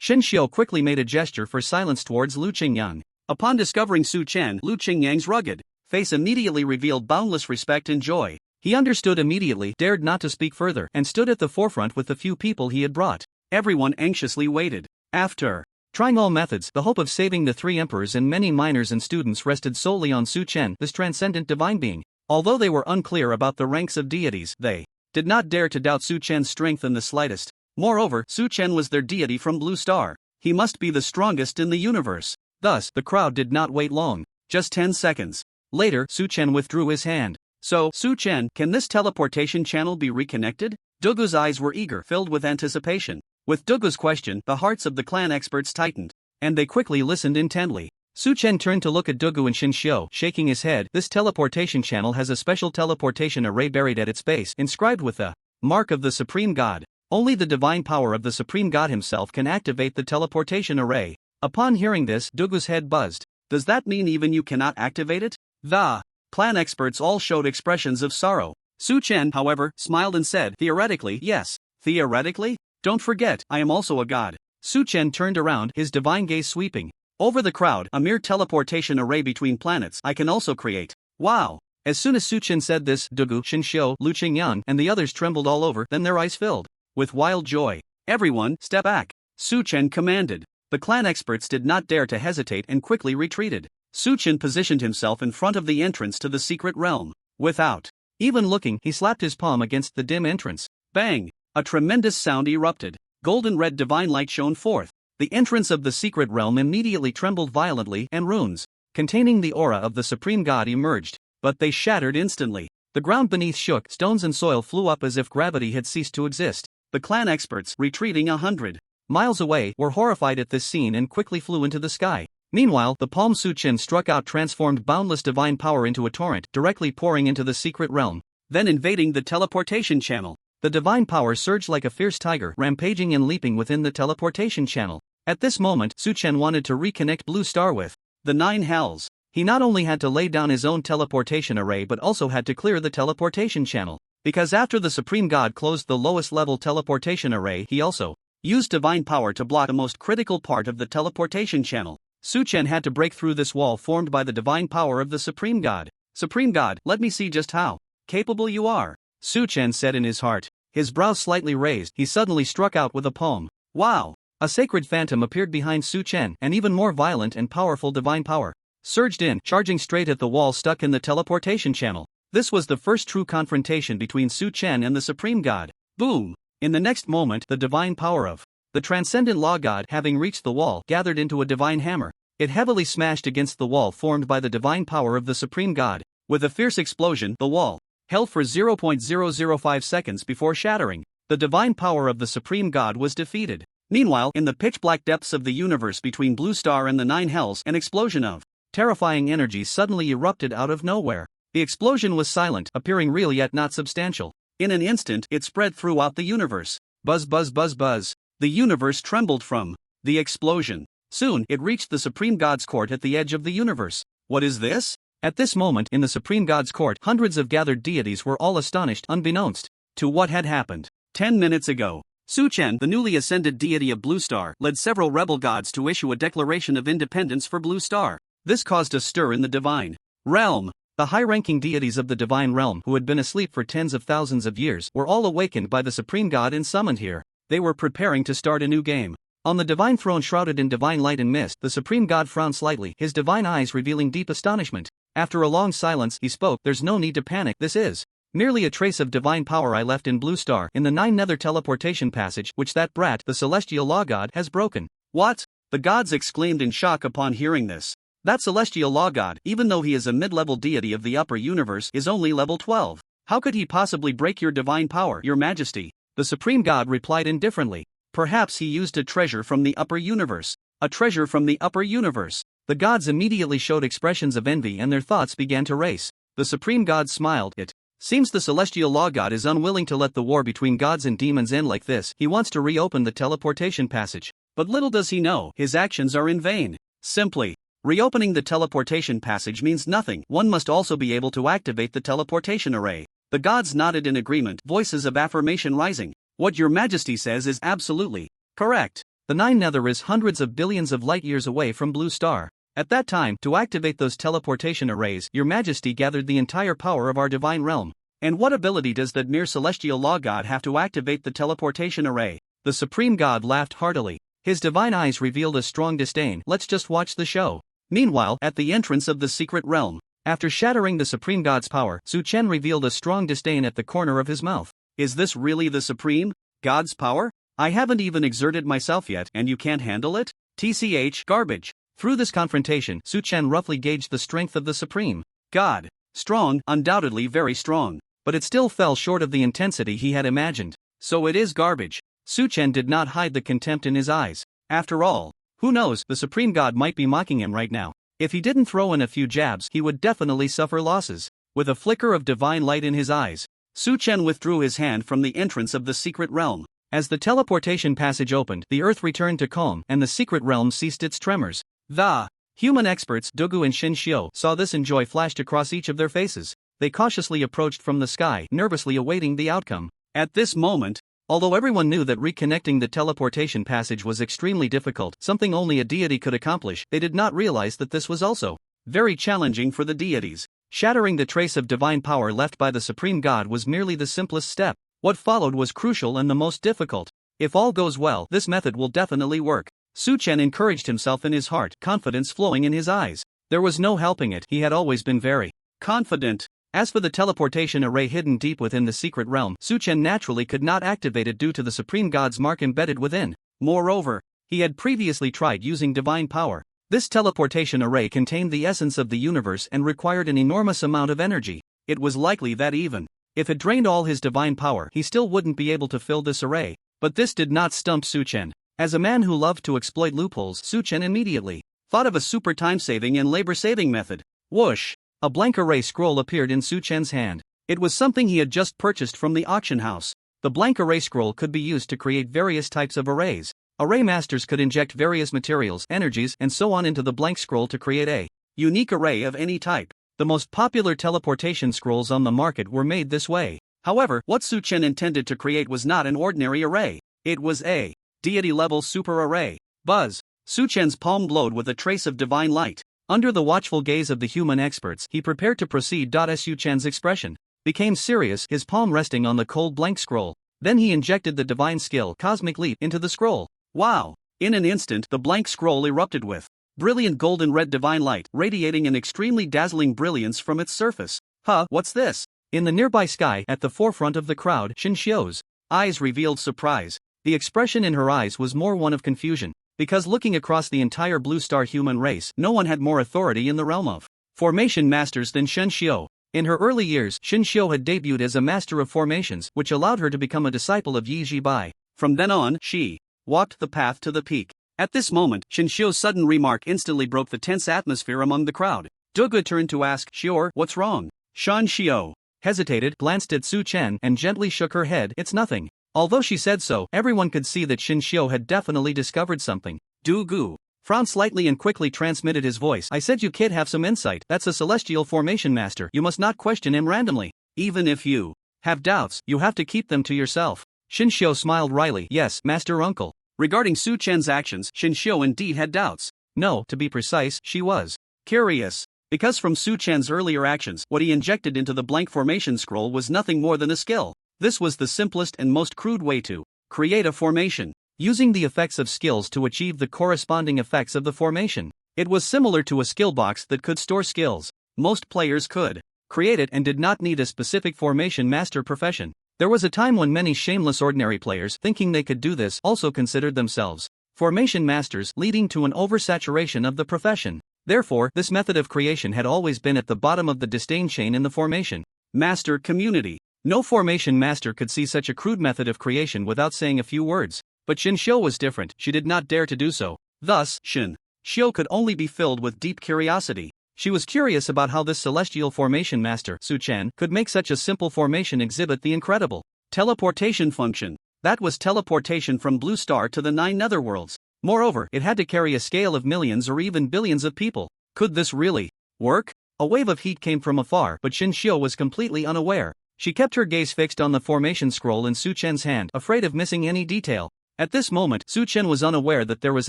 Shinxiu quickly made a gesture for silence towards Lu Qingyang. Upon discovering Su Chen, Lu Qingyang's rugged face immediately revealed boundless respect and joy. He understood immediately, dared not to speak further, and stood at the forefront with the few people he had brought. Everyone anxiously waited. After trying all methods, the hope of saving the three emperors and many minors and students rested solely on Su Chen, this transcendent divine being. Although they were unclear about the ranks of deities, they did not dare to doubt Su Chen's strength in the slightest. Moreover, Su Chen was their deity from Blue Star. He must be the strongest in the universe. Thus, the crowd did not wait long. Just 10 seconds later, Su Chen withdrew his hand. "So, Su Chen, can this teleportation channel be reconnected?" Dugu's eyes were eager, filled with anticipation. With Dugu's question, the hearts of the clan experts tightened, and they quickly listened intently. Su Chen turned to look at Dugu and Shinxiu, shaking his head. "This teleportation channel has a special teleportation array buried at its base, inscribed with the mark of the Supreme God. Only the divine power of the Supreme God himself can activate the teleportation array." Upon hearing this, Dugu's head buzzed. "Does that mean even you cannot activate it?" The clan experts all showed expressions of sorrow. Su Chen, however, smiled and said, "Theoretically, yes." "Theoretically? Don't forget, I am also a god." Su Chen turned around, his divine gaze sweeping over the crowd. "A mere teleportation array between planets I can also create." "Wow." As soon as Su Chen said this, Dugu, Shinxiu, Lu Qingyan, and the others trembled all over, then their eyes filled with wild joy. "Everyone, step back," Su Chen commanded. The clan experts did not dare to hesitate and quickly retreated. Su Chen positioned himself in front of the entrance to the secret realm. Without even looking, he slapped his palm against the dim entrance. Bang! A tremendous sound erupted. Golden red divine light shone forth. The entrance of the secret realm immediately trembled violently, and runes containing the aura of the Supreme God emerged, but they shattered instantly. The ground beneath shook, stones and soil flew up as if gravity had ceased to exist. The clan experts, retreating 100 miles away, were horrified at this scene and quickly flew into the sky. Meanwhile, the palm Su Chen struck out transformed boundless divine power into a torrent, directly pouring into the secret realm, then invading the teleportation channel. The divine power surged like a fierce tiger, rampaging and leaping within the teleportation channel. At this moment, Su Chen wanted to reconnect Blue Star with the Nine Hells. He not only had to lay down his own teleportation array but also had to clear the teleportation channel. Because after the Supreme God closed the lowest level teleportation array, he also used divine power to block the most critical part of the teleportation channel. Su Chen had to break through this wall formed by the divine power of the Supreme God. "Supreme God, let me see just how capable you are," Su Chen said in his heart. His brows slightly raised, he suddenly struck out with a palm. Wow! A sacred phantom appeared behind Su Chen, and even more violent and powerful divine power surged in, charging straight at the wall stuck in the teleportation channel. This was the first true confrontation between Su Chen and the Supreme God. Boom! In the next moment, the divine power of the transcendent law god, having reached the wall, gathered into a divine hammer. It heavily smashed against the wall formed by the divine power of the Supreme God. With a fierce explosion, the wall held for 0.005 seconds before shattering. The divine power of the Supreme God was defeated. Meanwhile, in the pitch-black depths of the universe between Blue Star and the Nine Hells, an explosion of terrifying energy suddenly erupted out of nowhere. The explosion was silent, appearing real yet not substantial. In an instant, it spread throughout the universe. Buzz buzz buzz buzz. The universe trembled from the explosion. Soon, it reached the Supreme God's court at the edge of the universe. What is this? At this moment, in the Supreme God's court, hundreds of gathered deities were all astonished, unbeknownst to what had happened. 10 minutes ago, Su Chen, the newly ascended deity of Blue Star, led several rebel gods to issue a declaration of independence for Blue Star. This caused a stir in the divine realm. The high-ranking deities of the divine realm, who had been asleep for tens of thousands of years, were all awakened by the Supreme God and summoned here. They were preparing to start a new game. On the divine throne shrouded in divine light and mist, the Supreme God frowned slightly, his divine eyes revealing deep astonishment. After a long silence, he spoke. "There's no need to panic. This is merely a trace of divine power I left in Blue Star, in the Nine Nether teleportation passage, which that brat, the celestial law god, has broken." What? The gods exclaimed in shock upon hearing this. That celestial law god, even though he is a mid-level deity of the upper universe, is only level 12. How could he possibly break your divine power, your majesty? The Supreme God replied indifferently. Perhaps he used a treasure from the upper universe. A treasure from the upper universe. The gods immediately showed expressions of envy and their thoughts began to race. The supreme god smiled. It seems the celestial law god is unwilling to let the war between gods and demons end like this. He wants to reopen the teleportation passage. But little does he know, his actions are in vain. Simply reopening the teleportation passage means nothing. One must also be able to activate the teleportation array. The gods nodded in agreement, voices of affirmation rising. What your majesty says is absolutely correct. The Nine Nether is hundreds of billions of light years away from Blue Star. At that time, to activate those teleportation arrays, your majesty gathered the entire power of our divine realm. And what ability does that mere celestial law god have to activate the teleportation array? The supreme god laughed heartily. His divine eyes revealed a strong disdain. Let's just watch the show. Meanwhile, at the entrance of the secret realm, after shattering the supreme god's power, Su Chen revealed a strong disdain at the corner of his mouth. Is this really the supreme god's power? I haven't even exerted myself yet, and you can't handle it? TCH, garbage. Through this confrontation, Su Chen roughly gauged the strength of the supreme god. Strong, undoubtedly very strong. But it still fell short of the intensity he had imagined. So it is garbage. Su Chen did not hide the contempt in his eyes. After all, who knows, the supreme god might be mocking him right now. If he didn't throw in a few jabs, he would definitely suffer losses. With a flicker of divine light in his eyes, Su Chen withdrew his hand from the entrance of the secret realm. As the teleportation passage opened, the earth returned to calm and the secret realm ceased its tremors. The human experts Dogu and Shin Xiu saw this and joy flashed across each of their faces. They cautiously approached from the sky, nervously awaiting the outcome. At this moment, although everyone knew that reconnecting the teleportation passage was extremely difficult, something only a deity could accomplish, they did not realize that this was also very challenging for the deities. Shattering the trace of divine power left by the supreme god was merely the simplest step. What followed was crucial and the most difficult. If all goes well, this method will definitely work. Su Chen encouraged himself in his heart, confidence flowing in his eyes. There was no helping it, he had always been very confident. As for the teleportation array hidden deep within the secret realm, Su Chen naturally could not activate it due to the supreme god's mark embedded within. Moreover, he had previously tried using divine power. This teleportation array contained the essence of the universe and required an enormous amount of energy. It was likely that even if it drained all his divine power, he still wouldn't be able to fill this array. But this did not stump Su Chen. As a man who loved to exploit loopholes, Su Chen immediately thought of a super time-saving and labor-saving method. Whoosh! A blank array scroll appeared in Su Chen's hand. It was something he had just purchased from the auction house. The blank array scroll could be used to create various types of arrays. Array masters could inject various materials, energies, and so on into the blank scroll to create a unique array of any type. The most popular teleportation scrolls on the market were made this way. However, what Su Chen intended to create was not an ordinary array. It was a deity-level super array. Buzz! Su Chen's palm glowed with a trace of divine light. Under the watchful gaze of the human experts, he prepared to proceed. Su Chen's expression became serious, his palm resting on the cold blank scroll. Then he injected the divine skill, Cosmic Leap, into the scroll. Wow! In an instant, the blank scroll erupted with brilliant golden red divine light, radiating an extremely dazzling brilliance from its surface. Huh, what's this? In the nearby sky, at the forefront of the crowd, Shin Xiu's eyes revealed surprise. The expression in her eyes was more one of confusion, because looking across the entire Blue Star human race, no one had more authority in the realm of formation masters than Shin Xiu. In her early years, Shin Xiu had debuted as a master of formations, which allowed her to become a disciple of Yi Jibai. From then on, she walked the path to the peak. At this moment, Shin Xiu's sudden remark instantly broke the tense atmosphere among the crowd. Dogu turned to ask, "Sure, what's wrong?" Shan Xiu hesitated, glanced at Su Chen, and gently shook her head. It's nothing. Although she said so, everyone could see that Shin Xiu had definitely discovered something. Dogu frowned slightly and quickly transmitted his voice. I said you kid have some insight. That's a celestial formation master. You must not question him randomly. Even if you have doubts, you have to keep them to yourself. Shin Xiu smiled wryly. Yes, Master Uncle. Regarding Su Chen's actions, Shin Xiu indeed had doubts. No, to be precise, she was curious. Because from Su Chen's earlier actions, what he injected into the blank formation scroll was nothing more than a skill. This was the simplest and most crude way to create a formation, using the effects of skills to achieve the corresponding effects of the formation. It was similar to a skill box that could store skills. Most players could create it and did not need a specific formation master profession. There was a time when many shameless ordinary players, thinking they could do this, also considered themselves formation masters, leading to an oversaturation of the profession. Therefore, this method of creation had always been at the bottom of the disdain chain in the formation master community. No formation master could see such a crude method of creation without saying a few words. But Shin Shio was different, she did not dare to do so. Thus, Shin Shio could only be filled with deep curiosity. She was curious about how this celestial formation master, Su-chan, could make such a simple formation exhibit the incredible teleportation function. That was teleportation from Blue Star to the 9 netherworlds. Moreover, it had to carry a scale of millions or even billions of people. Could this really work? A wave of heat came from afar, but Shin Shio was completely unaware. She kept her gaze fixed on the formation scroll in Su-chen's hand, afraid of missing any detail. At this moment, Su-chen was unaware that there was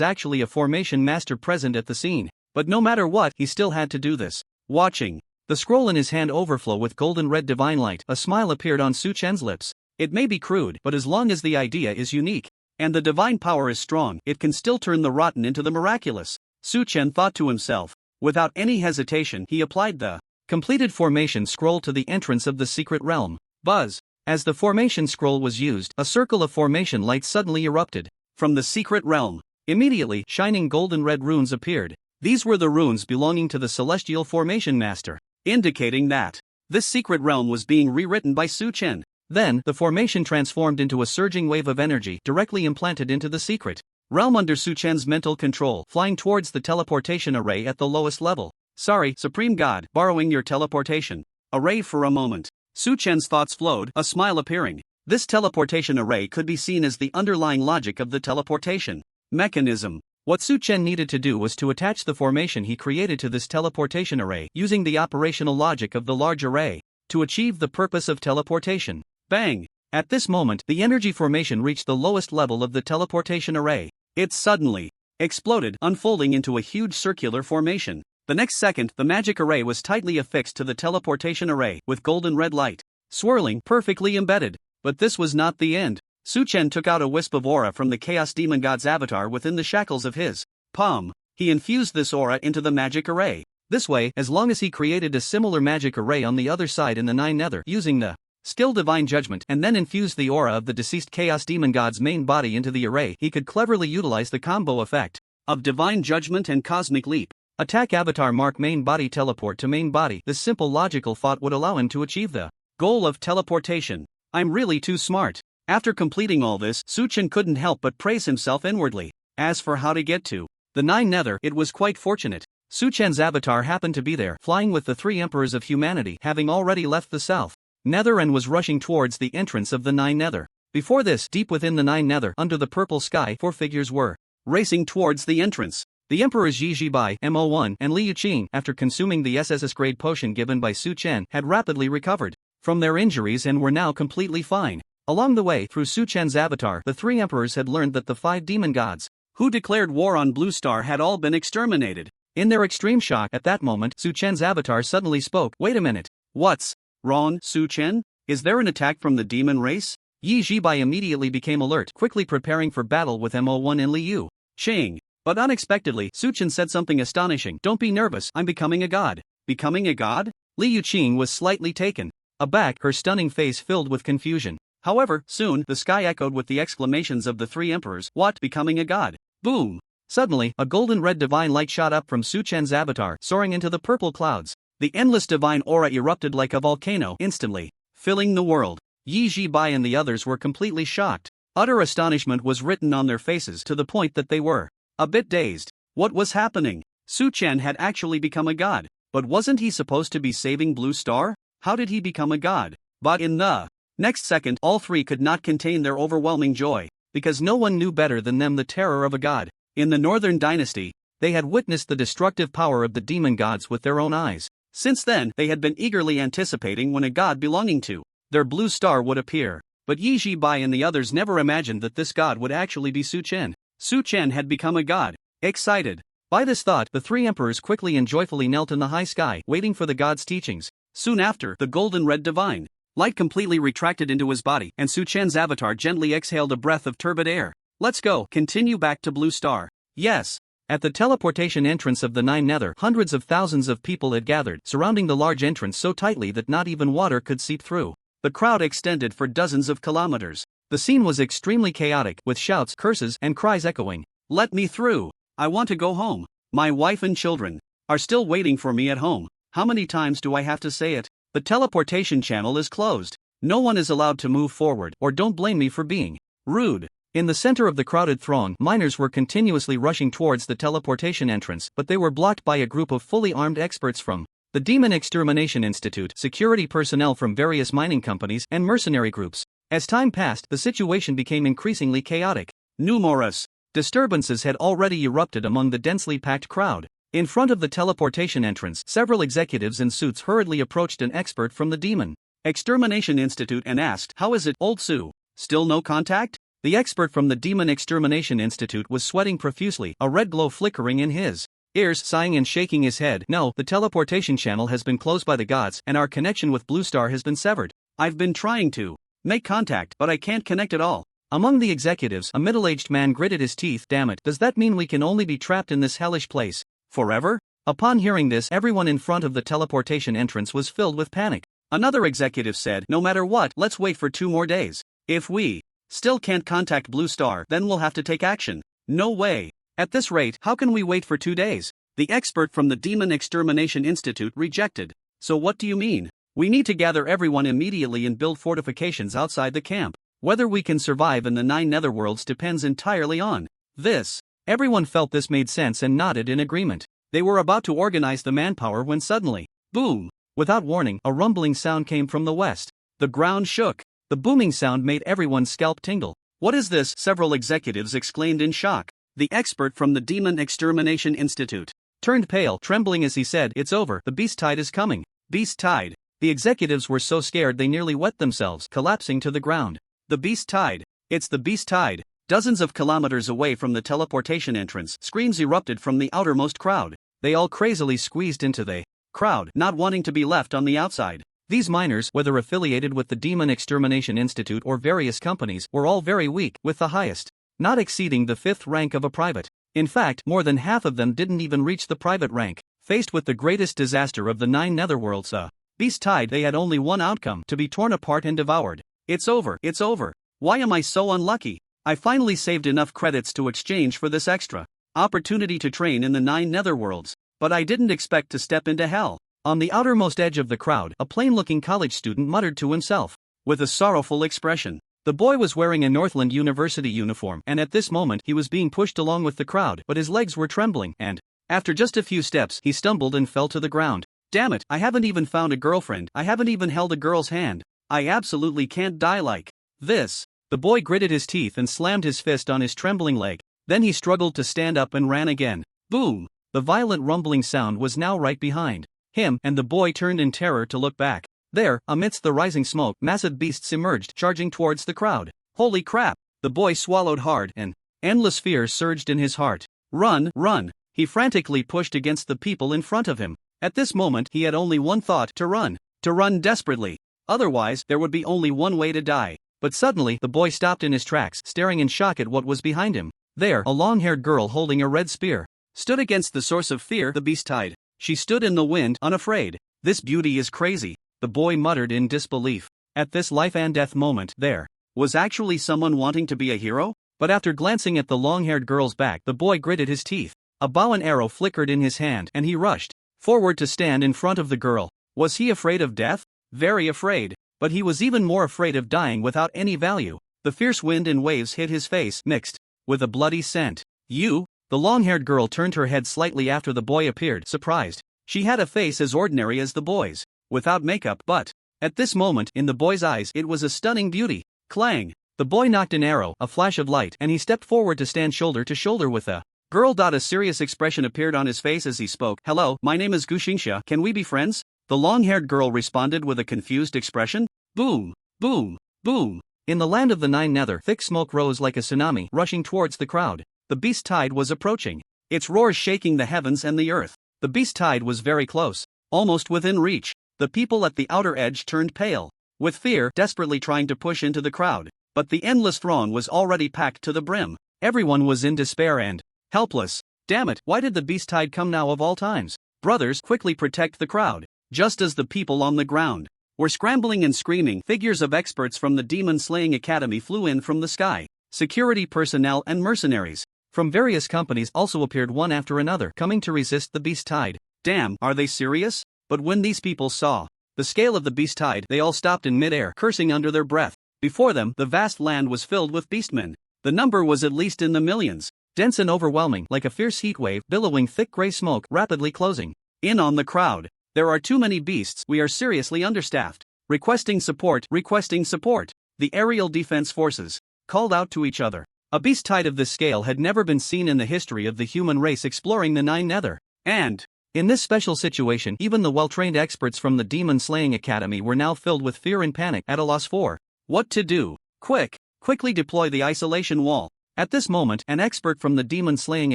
actually a formation master present at the scene. But no matter what, he still had to do this. Watching the scroll in his hand overflow with golden red divine light, a smile appeared on Su-chen's lips. It may be crude, but as long as the idea is unique, and the divine power is strong, it can still turn the rotten into the miraculous. Su-chen thought to himself. Without any hesitation, he applied the completed formation scroll to the entrance of the secret realm. Buzz. As the formation scroll was used, a circle of formation light suddenly erupted from the secret realm. Immediately, shining golden red runes appeared. These were the runes belonging to the celestial formation master, indicating that this secret realm was being rewritten by Su-chen. Then, the formation transformed into a surging wave of energy directly implanted into the secret realm under Su-chen's mental control, flying towards the teleportation array at the lowest level. Sorry, Supreme God, borrowing your teleportation array for a moment. Su-chen's thoughts flowed, a smile appearing. This teleportation array could be seen as the underlying logic of the teleportation mechanism. What Su-chen needed to do was to attach the formation he created to this teleportation array using the operational logic of the large array to achieve the purpose of teleportation. Bang! At this moment, the energy formation reached the lowest level of the teleportation array. It suddenly exploded, unfolding into a huge circular formation. The next second, the magic array was tightly affixed to the teleportation array, with golden red light swirling, perfectly embedded. But this was not the end. Su-chen took out a wisp of aura from the Chaos Demon God's avatar within the shackles of his palm. He infused this aura into the magic array. This way, as long as he created a similar magic array on the other side in the 9 nether, using the skill Divine Judgment, and then infused the aura of the deceased Chaos Demon God's main body into the array, he could cleverly utilize the combo effect of Divine Judgment and Cosmic Leap. Attack avatar mark main body teleport to main body. This simple logical thought would allow him to achieve the goal of teleportation. I'm really too smart. After completing all this, Su-chen couldn't help but praise himself inwardly. As for how to get to the 9 nether, it was quite fortunate. Su-chen's avatar happened to be there, flying with the 3 emperors of humanity, having already left the south nether and was rushing towards the entrance of the 9 nether. Before this, deep within the 9 nether, under the purple sky, 4 figures were racing towards the entrance. The emperors Yi Jibai, Mo1, and Li Yuqing, after consuming the SSS grade potion given by Su-chen, had rapidly recovered from their injuries and were now completely fine. Along the way, through Su-chen's avatar, the 3 emperors had learned that the 5 demon gods who declared war on Blue Star had all been exterminated. In their extreme shock at that moment, Su-chen's avatar suddenly spoke. Wait a minute. What's wrong, Su-chen? Is there an attack from the demon race? Yi Jibai immediately became alert, quickly preparing for battle with Mo1 and Li Yuqing. But unexpectedly, Su-chen said something astonishing. Don't be nervous, I'm becoming a god. Becoming a god? Li Yuqing was slightly taken aback, her stunning face filled with confusion. However, soon, the sky echoed with the exclamations of the 3 emperors. What? Becoming a god? Boom! Suddenly, a golden red divine light shot up from Su-chen's avatar, soaring into the purple clouds. The endless divine aura erupted like a volcano, instantly filling the world. Yi Jibai and the others were completely shocked. Utter astonishment was written on their faces to the point that they were a bit dazed. What was happening? Su-chen had actually become a god. But wasn't he supposed to be saving Blue Star? How did he become a god? But in the next second, all 3 could not contain their overwhelming joy, because no one knew better than them the terror of a god. In the Northern Dynasty, they had witnessed the destructive power of the demon gods with their own eyes. Since then, they had been eagerly anticipating when a god belonging to their Blue Star would appear. But Yi Jibai and the others never imagined that this god would actually be Su-chen. Su-chen had become a god. Excited by this thought, the 3 emperors quickly and joyfully knelt in the high sky, waiting for the god's teachings. Soon after, the golden red divine light completely retracted into his body, and Su-chen's avatar gently exhaled a breath of turbid air. Let's go, continue back to Blue Star. Yes. At the teleportation entrance of the 9 nether, hundreds of thousands of people had gathered, surrounding the large entrance so tightly that not even water could seep through. The crowd extended for dozens of kilometers. The scene was extremely chaotic, with shouts, curses, and cries echoing. Let me through. I want to go home. My wife and children are still waiting for me at home. How many times do I have to say it? The teleportation channel is closed. No one is allowed to move forward, or don't blame me for being rude. In the center of the crowded throng, miners were continuously rushing towards the teleportation entrance, but they were blocked by a group of fully armed experts from the Demon Extermination Institute, security personnel from various mining companies, and mercenary groups. As time passed, the situation became increasingly chaotic. Numerous disturbances had already erupted among the densely packed crowd. In front of the teleportation entrance, several executives in suits hurriedly approached an expert from the Demon Extermination Institute and asked, "How is it, old Sue? Still no contact?" The expert from the Demon Extermination Institute was sweating profusely, a red glow flickering in his ears, sighing and shaking his head. "No, the teleportation channel has been closed by the gods, and our connection with Blue Star has been severed. I've been trying to make contact, but I can't connect at all." Among the executives, a middle-aged man gritted his teeth. "Damn it, does that mean we can only be trapped in this hellish place forever?" Upon hearing this, everyone in front of the teleportation entrance was filled with panic. Another executive said, "No matter what, let's wait for 2 more days. If we still can't contact Blue Star, then we'll have to take action." "No way. At this rate, how can we wait for 2 days?" The expert from the Demon Extermination Institute rejected. "So what do you mean? We need to gather everyone immediately and build fortifications outside the camp. Whether we can survive in the 9 netherworlds depends entirely on this." Everyone felt this made sense and nodded in agreement. They were about to organize the manpower when suddenly, boom! Without warning, a rumbling sound came from the west. The ground shook. The booming sound made everyone's scalp tingle. "What is this?" several executives exclaimed in shock. The expert from the Demon Extermination Institute turned pale, trembling as he said, "It's over, the beast tide is coming." Beast tide. The executives were so scared they nearly wet themselves, collapsing to the ground. The beast tide. It's the beast tide. Dozens of kilometers away from the teleportation entrance, screams erupted from the outermost crowd. They all crazily squeezed into the crowd, not wanting to be left on the outside. These miners, whether affiliated with the Demon Extermination Institute or various companies, were all very weak, with the highest not exceeding the 5th rank of a private. In fact, more than half of them didn't even reach the private rank. Faced with the greatest disaster of the 9 netherworlds, beast tide, they had only one outcome: to be torn apart and devoured. "It's over, it's over. Why am I so unlucky? I finally saved enough credits to exchange for this extra opportunity to train in the 9 netherworlds, but I didn't expect to step into hell." On the outermost edge of the crowd, a plain-looking college student muttered to himself, with a sorrowful expression. The boy was wearing a Northland University uniform, and at this moment he was being pushed along with the crowd, but his legs were trembling, and, after just a few steps, he stumbled and fell to the ground. "Damn it, I haven't even found a girlfriend, I haven't even held a girl's hand. I absolutely can't die like this." The boy gritted his teeth and slammed his fist on his trembling leg. Then he struggled to stand up and ran again. Boom! The violent rumbling sound was now right behind him, and the boy turned in terror to look back. There, amidst the rising smoke, massive beasts emerged, charging towards the crowd. Holy crap! The boy swallowed hard, and endless fear surged in his heart. "Run, run!" He frantically pushed against the people in front of him. At this moment, he had only one thought: to run. To run desperately. Otherwise, there would be only one way to die. But suddenly, the boy stopped in his tracks, staring in shock at what was behind him. There, a long-haired girl holding a red spear stood against the source of fear, the beast tide. She stood in the wind, unafraid. "This beauty is crazy," the boy muttered in disbelief. At this life-and-death moment, there was actually someone wanting to be a hero? But after glancing at the long-haired girl's back, the boy gritted his teeth. A bow and arrow flickered in his hand, and he rushed forward to stand in front of the girl. Was he afraid of death? Very afraid. But he was even more afraid of dying without any value. The fierce wind and waves hit his face, mixed with a bloody scent. "You?" The long-haired girl turned her head slightly after the boy appeared, surprised. She had a face as ordinary as the boy's, without makeup, but at this moment, in the boy's eyes, it was a stunning beauty. Clang! The boy knocked an arrow, a flash of light, and he stepped forward to stand shoulder to shoulder with the girl. A serious expression appeared on his face as he spoke. "Hello, my name is Guxingsha, can we be friends?" The long-haired girl responded with a confused expression. Boom! Boom! Boom! In the land of the 9 nether, thick smoke rose like a tsunami, rushing towards the crowd. The beast tide was approaching, its roars shaking the heavens and the earth. The beast tide was very close, almost within reach. The people at the outer edge turned pale, with fear, desperately trying to push into the crowd. But the endless throng was already packed to the brim. Everyone was in despair and helpless. Damn it, why did the beast tide come now of all times? Brothers, quickly protect the crowd. Just as the people on the ground were scrambling and screaming, figures of experts from the Demon Slaying Academy flew in from the sky. Security personnel and mercenaries from various companies also appeared one after another, coming to resist the beast tide. Damn, are they serious? But when these people saw the scale of the beast tide, they all stopped in midair, cursing under their breath. Before them, the vast land was filled with beastmen. The number was at least in the millions, dense and overwhelming like a fierce heat wave billowing thick gray smoke rapidly closing in on the crowd. There are too many beasts, we are seriously understaffed. Requesting support, requesting support. The aerial defense forces called out to each other. A beast tide of this scale had never been seen in the history of the human race exploring the Nine Nether. And, in this special situation, even the well-trained experts from the Demon Slaying Academy were now filled with fear and panic at a loss for what to do. Quickly deploy the isolation wall. At this moment, an expert from the Demon Slaying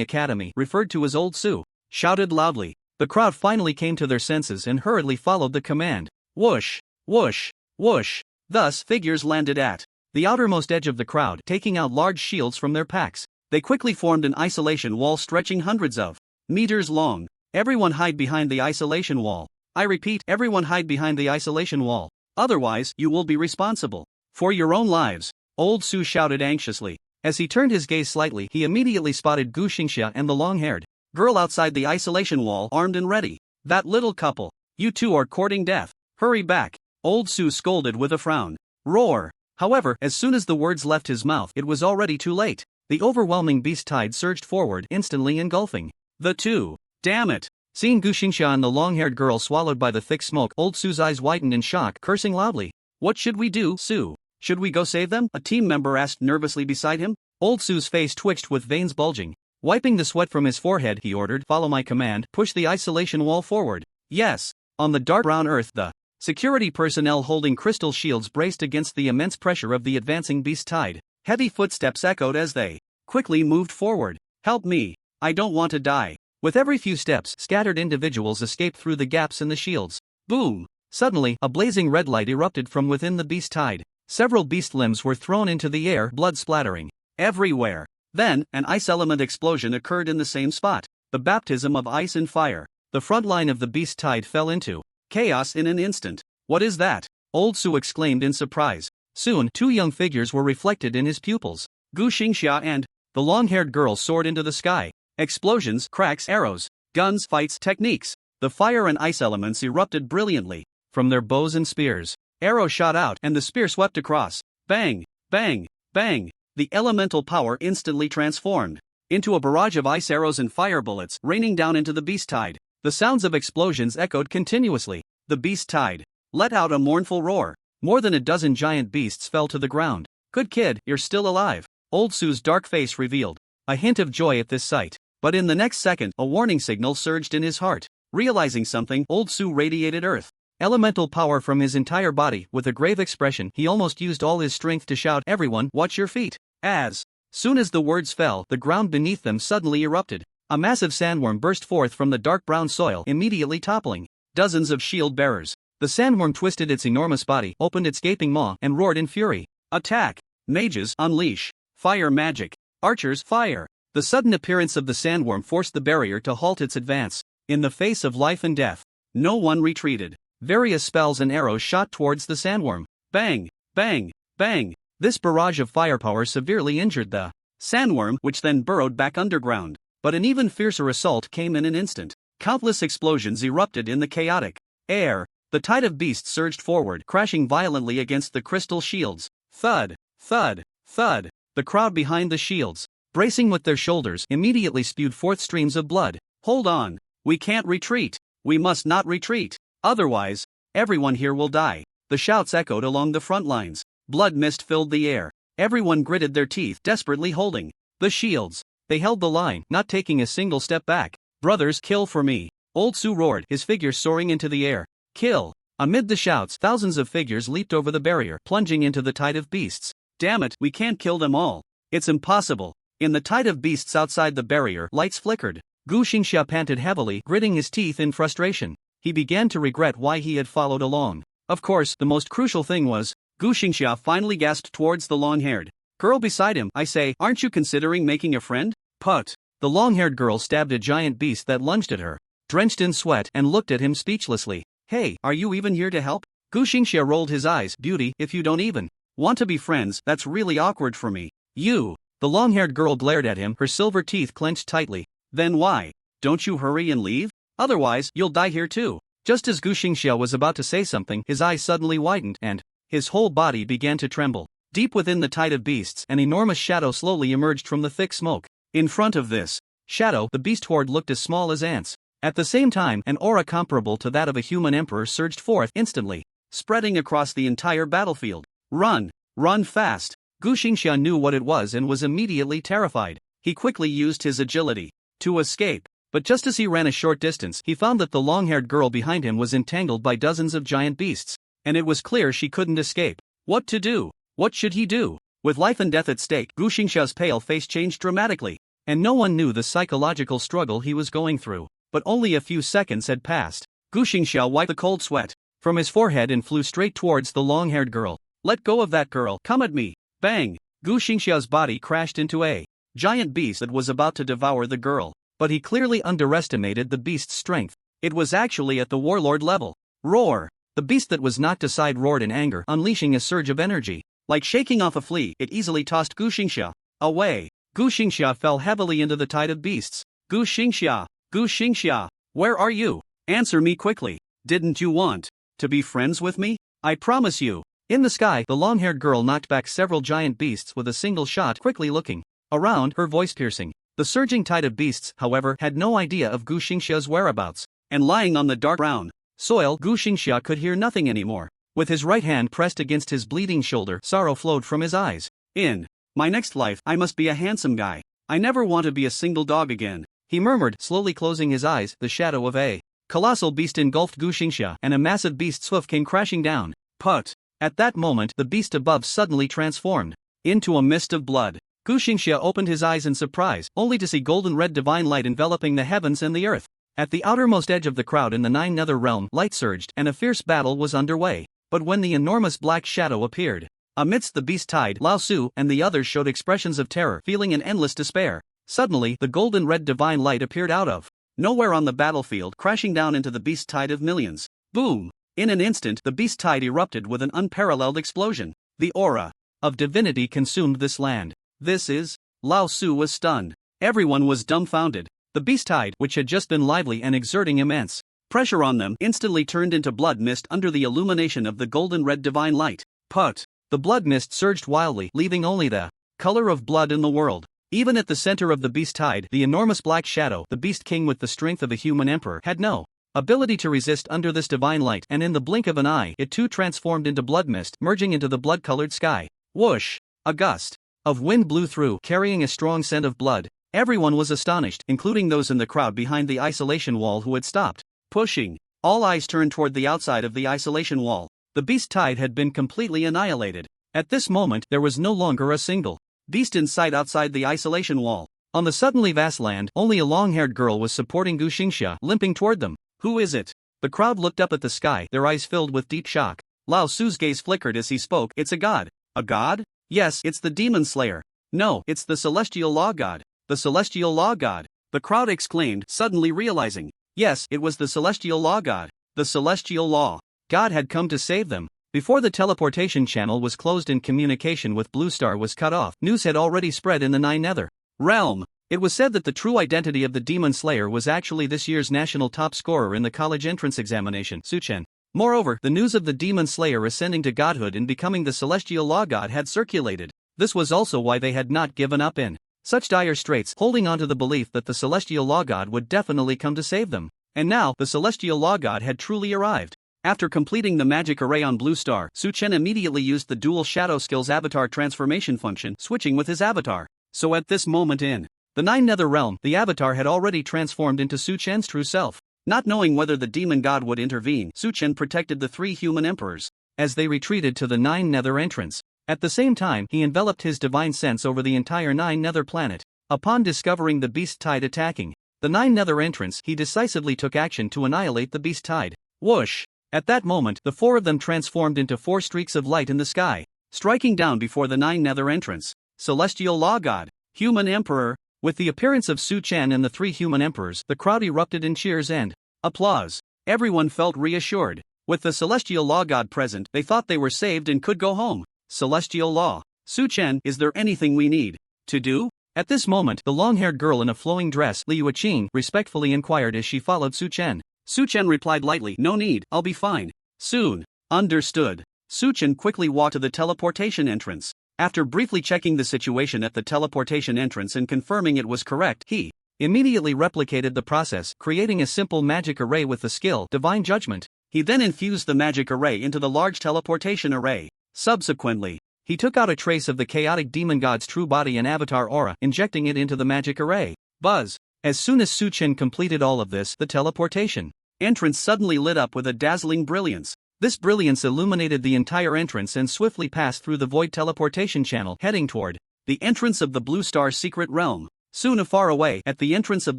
Academy, referred to as Old Su, shouted loudly. The crowd finally came to their senses and hurriedly followed the command. Whoosh, whoosh, whoosh. Thus, figures landed at the outermost edge of the crowd, taking out large shields from their packs. They quickly formed an isolation wall stretching hundreds of meters long. Everyone hide behind the isolation wall. I repeat, everyone hide behind the isolation wall. Otherwise, you will be responsible for your own lives. Old Su shouted anxiously. As he turned his gaze slightly, he immediately spotted Gu Xingxia and the long-haired girl outside the isolation wall, armed and ready. That little couple. You two are courting death. Hurry back. Old Su scolded with a frown. Roar. However, as soon as the words left his mouth, it was already too late. The overwhelming beast tide surged forward, instantly engulfing the two. Damn it. Seeing Gu Xingxia and the long-haired girl swallowed by the thick smoke, Old Su's eyes widened in shock, cursing loudly. What should we do, Su? Should we go save them? A team member asked nervously beside him. Old Su's face twitched with veins bulging. Wiping the sweat from his forehead, he ordered, follow my command, push the isolation wall forward. Yes. On the dark brown earth, the security personnel holding crystal shields braced against the immense pressure of the advancing beast tide. Heavy footsteps echoed as they quickly moved forward. Help me. I don't want to die. With every few steps, scattered individuals escaped through the gaps in the shields. Boom! Suddenly, a blazing red light erupted from within the beast tide. Several beast limbs were thrown into the air, blood splattering everywhere. Then, an ice element explosion occurred in the same spot. The baptism of ice and fire. The front line of the beast tide fell into chaos in an instant. What is that? Old Su exclaimed in surprise. Soon, two young figures were reflected in his pupils. Gu Xingxia and the long-haired girl soared into the sky. Explosions, cracks, arrows, guns, fights, techniques. The fire and ice elements erupted brilliantly from their bows and spears. Arrows shot out and the spear swept across. Bang, bang, bang. The elemental power instantly transformed into a barrage of ice arrows and fire bullets raining down into the beast tide. The sounds of explosions echoed continuously. The beast tide let out a mournful roar. More than a dozen giant beasts fell to the ground. Good kid, you're still alive. Old Su's dark face revealed a hint of joy at this sight. But in the next second, a warning signal surged in his heart. Realizing something, Old Su radiated earth elemental power from his entire body. With a grave expression, he almost used all his strength to shout, "Everyone, watch your feet." As soon as the words fell, the ground beneath them suddenly erupted. A massive sandworm burst forth from the dark brown soil, immediately toppling dozens of shield bearers. The sandworm twisted its enormous body, opened its gaping maw, and roared in fury. Attack! Mages, unleash! Fire magic! Archers, fire! The sudden appearance of the sandworm forced the barrier to halt its advance. In the face of life and death, no one retreated. Various spells and arrows shot towards the sandworm. Bang! Bang! Bang! This barrage of firepower severely injured the sandworm, which then burrowed back underground. But an even fiercer assault came in an instant. Countless explosions erupted in the chaotic air. The tide of beasts surged forward, crashing violently against the crystal shields. Thud! Thud! Thud! The crowd behind the shields, bracing with their shoulders, immediately spewed forth streams of blood. Hold on! We can't retreat! We must not retreat! Otherwise, everyone here will die. The shouts echoed along the front lines. Blood mist filled the air. Everyone gritted their teeth, desperately holding the shields. They held the line, not taking a single step back. Brothers, kill for me! Old Su roared, his figure soaring into the air. Kill! Amid the shouts, thousands of figures leaped over the barrier, plunging into the tide of beasts. Damn it, we can't kill them all. It's impossible. In the tide of beasts outside the barrier, lights flickered. Gu Xingxia panted heavily, gritting his teeth in frustration. He began to regret why he had followed along. Of course, the most crucial thing was, Gu Xingxia finally gasped towards the long-haired girl beside him. I say, aren't you considering making a friend? Put. The long-haired girl stabbed a giant beast that lunged at her, drenched in sweat, and looked at him speechlessly. Hey, are you even here to help? Gu Xingxia rolled his eyes. Beauty, if you don't even want to be friends, that's really awkward for me. You. The long-haired girl glared at him, her silver teeth clenched tightly. Then why don't you hurry and leave? Otherwise, you'll die here too. Just as Gu Xingxia was about to say something, his eyes suddenly widened and his whole body began to tremble. Deep within the tide of beasts, an enormous shadow slowly emerged from the thick smoke. In front of this shadow, the beast horde looked as small as ants. At the same time, an aura comparable to that of a human emperor surged forth instantly, spreading across the entire battlefield. Run! Run fast! Gu Xingxia knew what it was and was immediately terrified. He quickly used his agility to escape. But just as he ran a short distance, he found that the long-haired girl behind him was entangled by dozens of giant beasts, and it was clear she couldn't escape. What to do? What should he do? With life and death at stake, Gu Xingxia's pale face changed dramatically, and no one knew the psychological struggle he was going through. But only a few seconds had passed. Gu Xingxia wiped the cold sweat from his forehead and flew straight towards the long-haired girl. Let go of that girl, come at me! Bang! Gu Xingxia's body crashed into a giant beast that was about to devour the girl. But he clearly underestimated the beast's strength. It was actually at the warlord level. Roar! The beast that was knocked aside roared in anger, unleashing a surge of energy. Like shaking off a flea, it easily tossed Gu Xingxia away. Gu Xingxia fell heavily into the tide of beasts. Gu Xingxia! Gu Xingxia! Where are you? Answer me quickly. Didn't you want to be friends with me? I promise you. In the sky, the long-haired girl knocked back several giant beasts with a single shot, quickly looking around, her voice piercing. The surging tide of beasts, however, had no idea of Gu Xingxia's whereabouts, and lying on the dark brown soil, Gu Xingxia could hear nothing anymore. With his right hand pressed against his bleeding shoulder, sorrow flowed from his eyes. In my next life, I must be a handsome guy. I never want to be a single dog again, he murmured, slowly closing his eyes. The shadow of a colossal beast engulfed Gu Xingxia, and a massive beast's hoof came crashing down. Put! At that moment, the beast above suddenly transformed into a mist of blood. Gu Xingxia opened his eyes in surprise, only to see golden red divine light enveloping the heavens and the earth. At the outermost edge of the crowd in the Nine Nether Realm, light surged, and a fierce battle was underway. But when the enormous black shadow appeared amidst the beast tide, Lao Su and the others showed expressions of terror, feeling an endless despair. Suddenly, the golden red divine light appeared out of nowhere on the battlefield, crashing down into the beast tide of millions. Boom! In an instant, the beast tide erupted with an unparalleled explosion. The aura of divinity consumed this land. This is... Lao Su was stunned. Everyone was dumbfounded. The beast tide, which had just been lively and exerting immense pressure on them, instantly turned into blood mist under the illumination of the golden red divine light. Put! The blood mist surged wildly, leaving only the color of blood in the world. Even at the center of the beast tide, the enormous black shadow, the beast king with the strength of a human emperor, had no ability to resist under this divine light, and in the blink of an eye, it too transformed into blood mist, merging into the blood-colored sky. Whoosh! A gust of wind blew through, carrying a strong scent of blood. Everyone was astonished, including those in the crowd behind the isolation wall who had stopped pushing. All eyes turned toward the outside of the isolation wall. The beast tide had been completely annihilated. At this moment, there was no longer a single beast in sight outside the isolation wall. On the suddenly vast land, only a long-haired girl was supporting Gu Xingxia, limping toward them. Who is it? The crowd looked up at the sky, their eyes filled with deep shock. Lao Su's gaze flickered as he spoke. It's a god. A god? Yes, it's the demon slayer. No, it's the celestial law god. The celestial law god. The crowd exclaimed, suddenly realizing. Yes, it was the celestial law god. The celestial law god had come to save them. Before the teleportation channel was closed and communication with Blue Star was cut off, news had already spread in the Nine Nether Realm. It was said that the true identity of the Demon Slayer was actually this year's national top scorer in the college entrance examination, Suchen. Moreover, the news of the Demon Slayer ascending to godhood and becoming the celestial law god had circulated. This was also why they had not given up in such dire straits, holding on to the belief that the celestial law god would definitely come to save them. And now, the celestial law god had truly arrived. After completing the magic array on Blue Star, Su Chen immediately used the dual shadow skills avatar transformation function, switching with his avatar. So at this moment in the Nine Nether Realm, the avatar had already transformed into Su Chen's true self. Not knowing whether the demon god would intervene, Su Chen protected the three human emperors as they retreated to the Nine Nether entrance. At the same time, he enveloped his divine sense over the entire Nine Nether planet. Upon discovering the beast tide attacking the Nine Nether entrance, he decisively took action to annihilate the beast tide. Whoosh! At that moment, the four of them transformed into four streaks of light in the sky, striking down before the Nine Nether entrance. Celestial Law God, Human Emperor. With the appearance of Su Chen and the three human emperors, the crowd erupted in cheers and applause. Everyone felt reassured. With the Celestial Law God present, they thought they were saved and could go home. Celestial Law. Su Chen, is there anything we need to do? At this moment, the long-haired girl in a flowing dress, Li Yuqing, respectfully inquired as she followed Su Chen. Su Chen replied lightly, no need, I'll be fine. Soon. Understood. Suchin quickly walked to the teleportation entrance. After briefly checking the situation at the teleportation entrance and confirming it was correct, he immediately replicated the process, creating a simple magic array with the skill Divine Judgment. He then infused the magic array into the large teleportation array. Subsequently, he took out a trace of the chaotic demon god's true body and avatar aura, injecting it into the magic array. Buzz! As soon as Suchin completed all of this, the teleportation entrance suddenly lit up with a dazzling brilliance. This brilliance illuminated the entire entrance and swiftly passed through the void teleportation channel, heading toward the entrance of the Blue Star's secret realm. Soon afar away, at the entrance of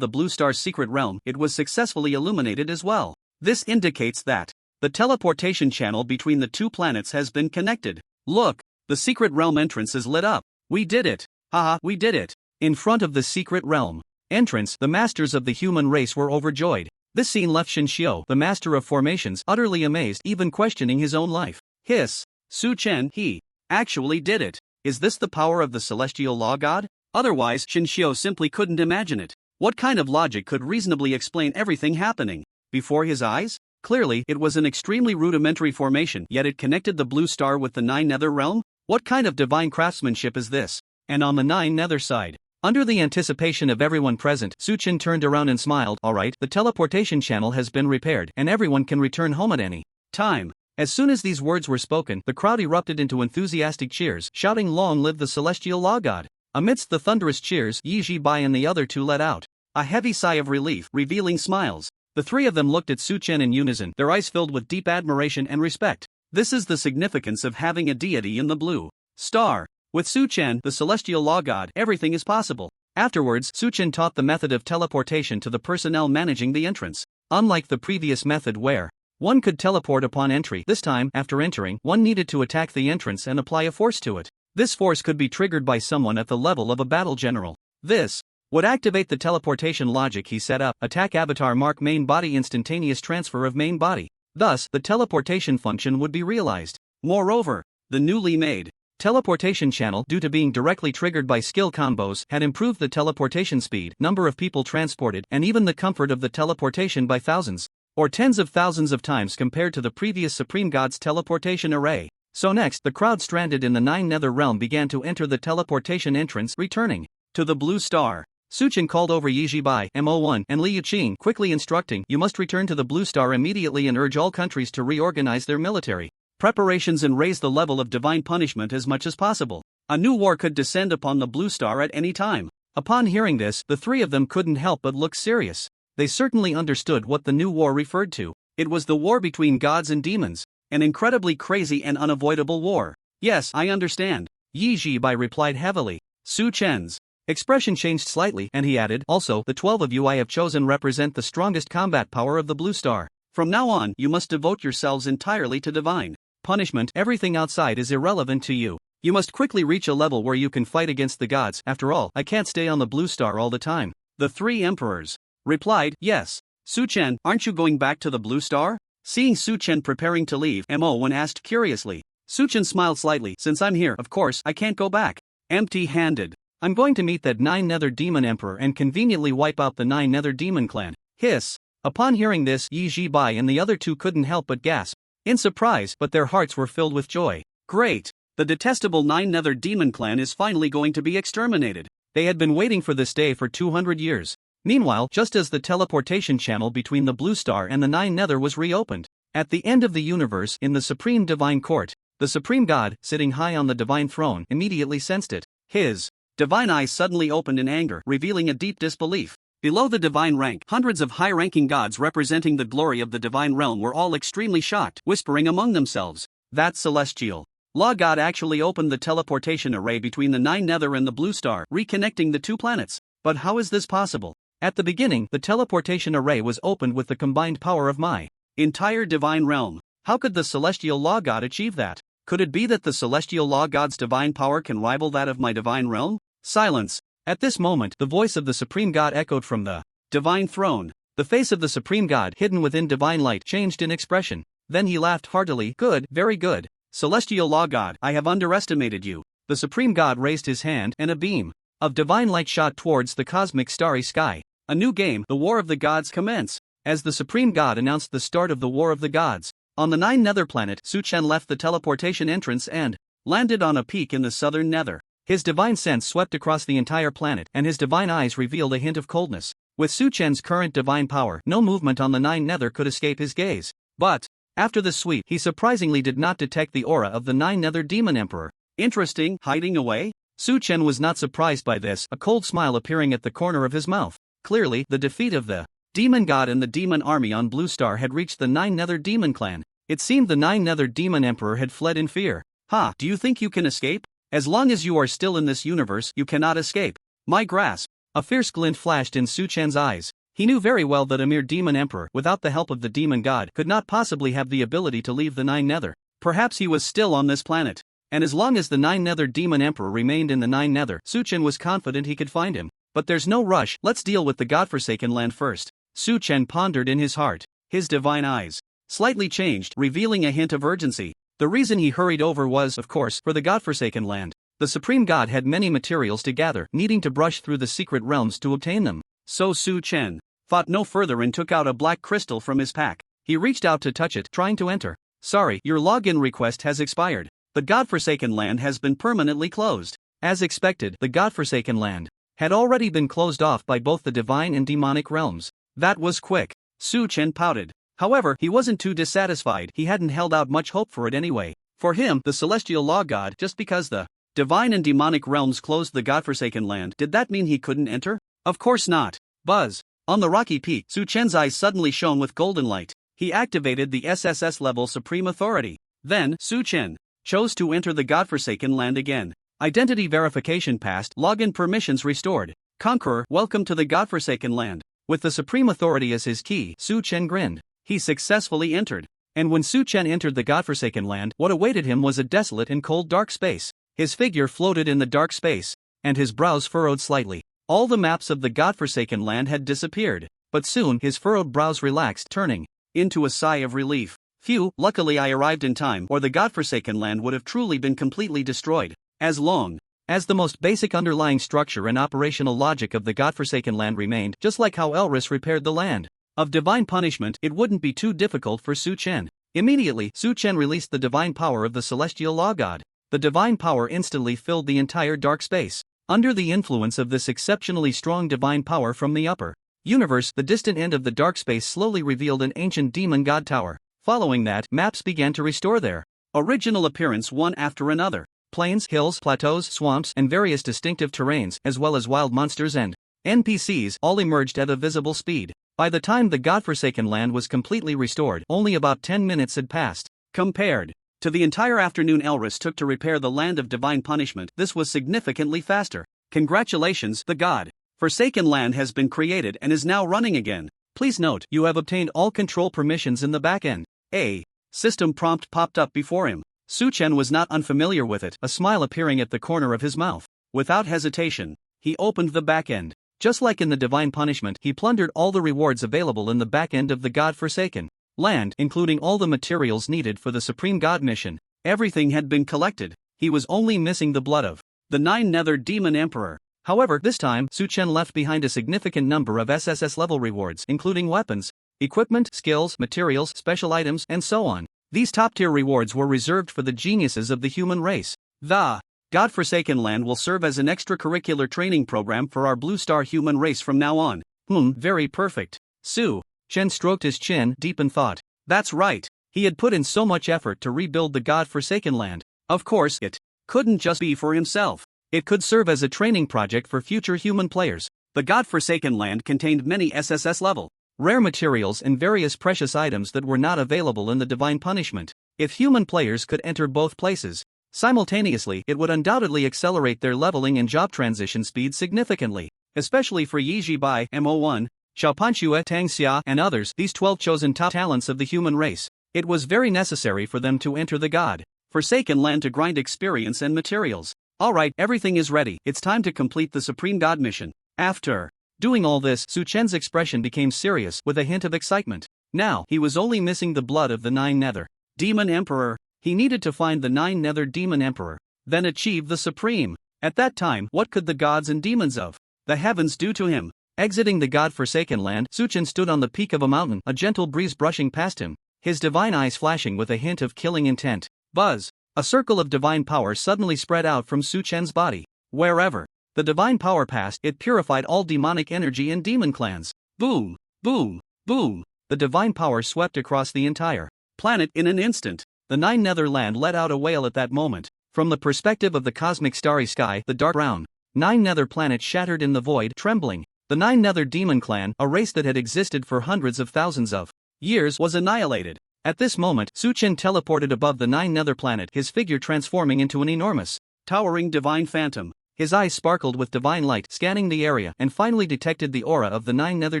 the Blue Star's secret realm, it was successfully illuminated as well. This indicates that the teleportation channel between the two planets has been connected. Look, the secret realm entrance is lit up. We did it. Haha, we did it. In front of the secret realm entrance, the masters of the human race were overjoyed. This scene left Shinshio, the master of formations, utterly amazed, even questioning his own life. Hiss. Suchen, he actually did it. Is this the power of the celestial law god? Otherwise, Shinshio simply couldn't imagine it. What kind of logic could reasonably explain everything happening before his eyes? Clearly, it was an extremely rudimentary formation, yet it connected the Blue Star with the Nine Nether realm? What kind of divine craftsmanship is this? And on the Nine Nether side, under the anticipation of everyone present, Suchin turned around and smiled. Alright, the teleportation channel has been repaired, and everyone can return home at any time. As soon as these words were spoken, the crowd erupted into enthusiastic cheers, shouting, "Long live the celestial law god!" Amidst the thunderous cheers, Yi Jibai and the other two let out a heavy sigh of relief, revealing smiles. The three of them looked at Suchen in unison, their eyes filled with deep admiration and respect. This is the significance of having a deity in the Blue Star. With Suchen, the celestial law god, everything is possible. Afterwards, Suchen taught the method of teleportation to the personnel managing the entrance. Unlike the previous method where one could teleport upon entry, this time, after entering, one needed to attack the entrance and apply a force to it. This force could be triggered by someone at the level of a battle general. This would activate the teleportation logic he set up: attack avatar mark main body, instantaneous transfer of main body. Thus, the teleportation function would be realized. Moreover, the newly made teleportation channel, due to being directly triggered by skill combos, had improved the teleportation speed, number of people transported, and even the comfort of the teleportation by thousands or tens of thousands of times compared to the previous Supreme God's teleportation array. So next, the crowd stranded in the Nine Nether realm began to enter the teleportation entrance, returning to the Blue Star. Suchen called over Yi Jibai, Mo1, and Li Yuqing, quickly instructing, "You must return to the Blue Star immediately and urge all countries to reorganize their military preparations and raise the level of divine punishment as much as possible. A new war could descend upon the Blue Star at any time." Upon hearing this, the three of them couldn't help but look serious. They certainly understood what the new war referred to. It was the war between gods and demons, an incredibly crazy and unavoidable war. "Yes, I understand," Yi Jibai replied heavily. Su Chen's expression changed slightly, and he added, "Also, the 12 of you I have chosen represent the strongest combat power of the Blue Star. From now on, you must devote yourselves entirely to divine punishment. Everything outside is irrelevant to you. You must quickly reach a level where you can fight against the gods. After all, I can't stay on the Blue Star all the time." The three emperors replied, "Yes. Suchen, aren't you going back to the Blue Star?" Seeing Suchen preparing to leave, Mo1 asked curiously. Suchen smiled slightly. "Since I'm here, of course, I can't go back empty-handed. I'm going to meet that Nine Nether Demon Emperor and conveniently wipe out the Nine Nether Demon Clan." Hiss. Upon hearing this, Yi Jibai and the other two couldn't help but gasp in surprise, but their hearts were filled with joy. Great! The detestable Nine Nether Demon Clan is finally going to be exterminated. They had been waiting for this day for 200 years. Meanwhile, just as the teleportation channel between the Blue Star and the Nine Nether was reopened, at the end of the universe, in the Supreme Divine Court, the Supreme God, sitting high on the Divine Throne, immediately sensed it. His divine eyes suddenly opened in anger, revealing a deep disbelief. Below the divine rank, hundreds of high-ranking gods representing the glory of the divine realm were all extremely shocked, whispering among themselves, "That celestial law god actually opened the teleportation array between the Nine Nether and the Blue Star, reconnecting the two planets. But how is this possible? At the beginning, the teleportation array was opened with the combined power of my entire divine realm. How could the celestial law god achieve that? Could it be that the celestial law god's divine power can rival that of my divine realm?" Silence. At this moment, the voice of the Supreme God echoed from the divine throne. The face of the Supreme God, hidden within divine light, changed in expression. Then he laughed heartily. "Good, very good. Celestial Law God, I have underestimated you." The Supreme God raised his hand, and a beam of divine light shot towards the cosmic starry sky. A new game, the War of the Gods, commence. As the Supreme God announced the start of the War of the Gods, On the 9 Nether planet, Su-chen left the teleportation entrance and landed on a peak in the southern Nether. His divine sense swept across the entire planet, and his divine eyes revealed a hint of coldness. With Su-chen's current divine power, no movement on the 9 Nether could escape his gaze. But after the sweep, he surprisingly did not detect the aura of the 9 Nether Demon Emperor. Interesting, hiding away? Su-chen was not surprised by this, a cold smile appearing at the corner of his mouth. Clearly, the defeat of the Demon God and the Demon Army on Blue Star had reached the 9 Nether Demon Clan. It seemed the 9 Nether Demon Emperor had fled in fear. Ha, do you think you can escape? As long as you are still in this universe, you cannot escape. My grasp. A fierce glint flashed in Su-chen's eyes. He knew very well that a mere Demon Emperor, without the help of the Demon God, could not possibly have the ability to leave the 9 Nether. Perhaps he was still on this planet. And as long as the 9 Nether Demon Emperor remained in the 9 Nether, Su-chen was confident he could find him. But there's no rush, let's deal with the godforsaken land first. Su-chen pondered in his heart. His divine eyes slightly changed, revealing a hint of urgency. The reason he hurried over was, of course, for the godforsaken land. The Supreme God had many materials to gather, needing to brush through the secret realms to obtain them. So Su-chen thought no further and took out a black crystal from his pack. He reached out to touch it, trying to enter. Sorry, your login request has expired. The godforsaken land has been permanently closed. As expected, the godforsaken land had already been closed off by both the divine and demonic realms. That was quick. Su-chen pouted. However, he wasn't too dissatisfied. He hadn't held out much hope for it anyway. For him, the celestial law god, just because the divine and demonic realms closed the godforsaken land, did that mean he couldn't enter? Of course not. Buzz. On the rocky peak, Su-chen's eyes suddenly shone with golden light. He activated the SSS level Supreme Authority. Then, Su-chen chose to enter the godforsaken land again. Identity verification passed, login permissions restored. Conqueror, welcome to the godforsaken land. With the Supreme Authority as his key, Su-chen grinned. He successfully entered. And when Su-chen entered the godforsaken land, what awaited him was a desolate and cold dark space. His figure floated in the dark space, and his brows furrowed slightly. All the maps of the godforsaken land had disappeared, but soon his furrowed brows relaxed, turning into a sigh of relief. Phew, luckily I arrived in time, or the godforsaken land would have truly been completely destroyed. As long as the most basic underlying structure and operational logic of the godforsaken land remained, just like how Elris repaired the land of divine punishment, it wouldn't be too difficult for Su-chen. Immediately, Su-chen released the divine power of the celestial law god. The divine power instantly filled the entire dark space. Under the influence of this exceptionally strong divine power from the upper universe, the distant end of the dark space slowly revealed an ancient demon god tower. Following that, maps began to restore their original appearance one after another. Plains, hills, plateaus, swamps, and various distinctive terrains, as well as wild monsters and NPCs, all emerged at a visible speed. By the time the godforsaken land was completely restored, only about 10 minutes had passed. Compared to the entire afternoon Elris took to repair the land of divine punishment, this was significantly faster. Congratulations, the god-forsaken land has been created and is now running again. Please note, you have obtained all control permissions in the backend. A system prompt popped up before him. Su-chen was not unfamiliar with it, a smile appearing at the corner of his mouth. Without hesitation, he opened the backend. Just like in the divine punishment, he plundered all the rewards available in the backend of the god-forsaken land, including all the materials needed for the Supreme God mission. Everything had been collected. He was only missing the blood of the 9 Nether Demon Emperor. However, this time, Su-chen left behind a significant number of SSS level rewards, including weapons, equipment, skills, materials, special items, and so on. These top-tier rewards were reserved for the geniuses of the human race. The godforsaken land will serve as an extracurricular training program for our Blue Star human race from now on. Very perfect. Su-chen stroked his chin, deep in thought. That's right. He had put in so much effort to rebuild the godforsaken land. Of course, it couldn't just be for himself. It could serve as a training project for future human players. The godforsaken land contained many SSS level rare materials and various precious items that were not available in the divine punishment. If human players could enter both places simultaneously, it would undoubtedly accelerate their leveling and job transition speed significantly, especially for Yi Jibai, Mo1, Xiaopanxue, Tang Xia, and others, these 12 chosen top talents of the human race. It was very necessary for them to enter the god-forsaken land to grind experience and materials. Alright, everything is ready, it's time to complete the Supreme God mission. After doing all this, Su-chen's expression became serious, with a hint of excitement. Now, he was only missing the blood of the 9 Nether Demon Emperor. He needed to find the 9 Nether Demon Emperor, then achieve the Supreme. At that time, what could the gods and demons of the heavens do to him? Exiting the god-forsaken land, Su-chen stood on the peak of a mountain, a gentle breeze brushing past him. his divine eyes flashing with a hint of killing intent. Buzz! A circle of divine power suddenly spread out from Su Chen's body. Wherever the divine power passed, it purified all demonic energy in demon clans. Boom! Boom! Boom! The divine power swept across the entire planet in an instant. The Nine Nether Land let out a wail at that moment. From the perspective of the cosmic starry sky, the dark brown Nine Nether planet shattered in the void, trembling. The Nine Nether Demon Clan, a race that had existed for hundreds of thousands of years, was annihilated. At this moment, Su Chen teleported above the Nine Nether planet, his figure transforming into an enormous, towering divine phantom. His eyes sparkled with divine light, scanning the area, and finally detected the aura of the Nine Nether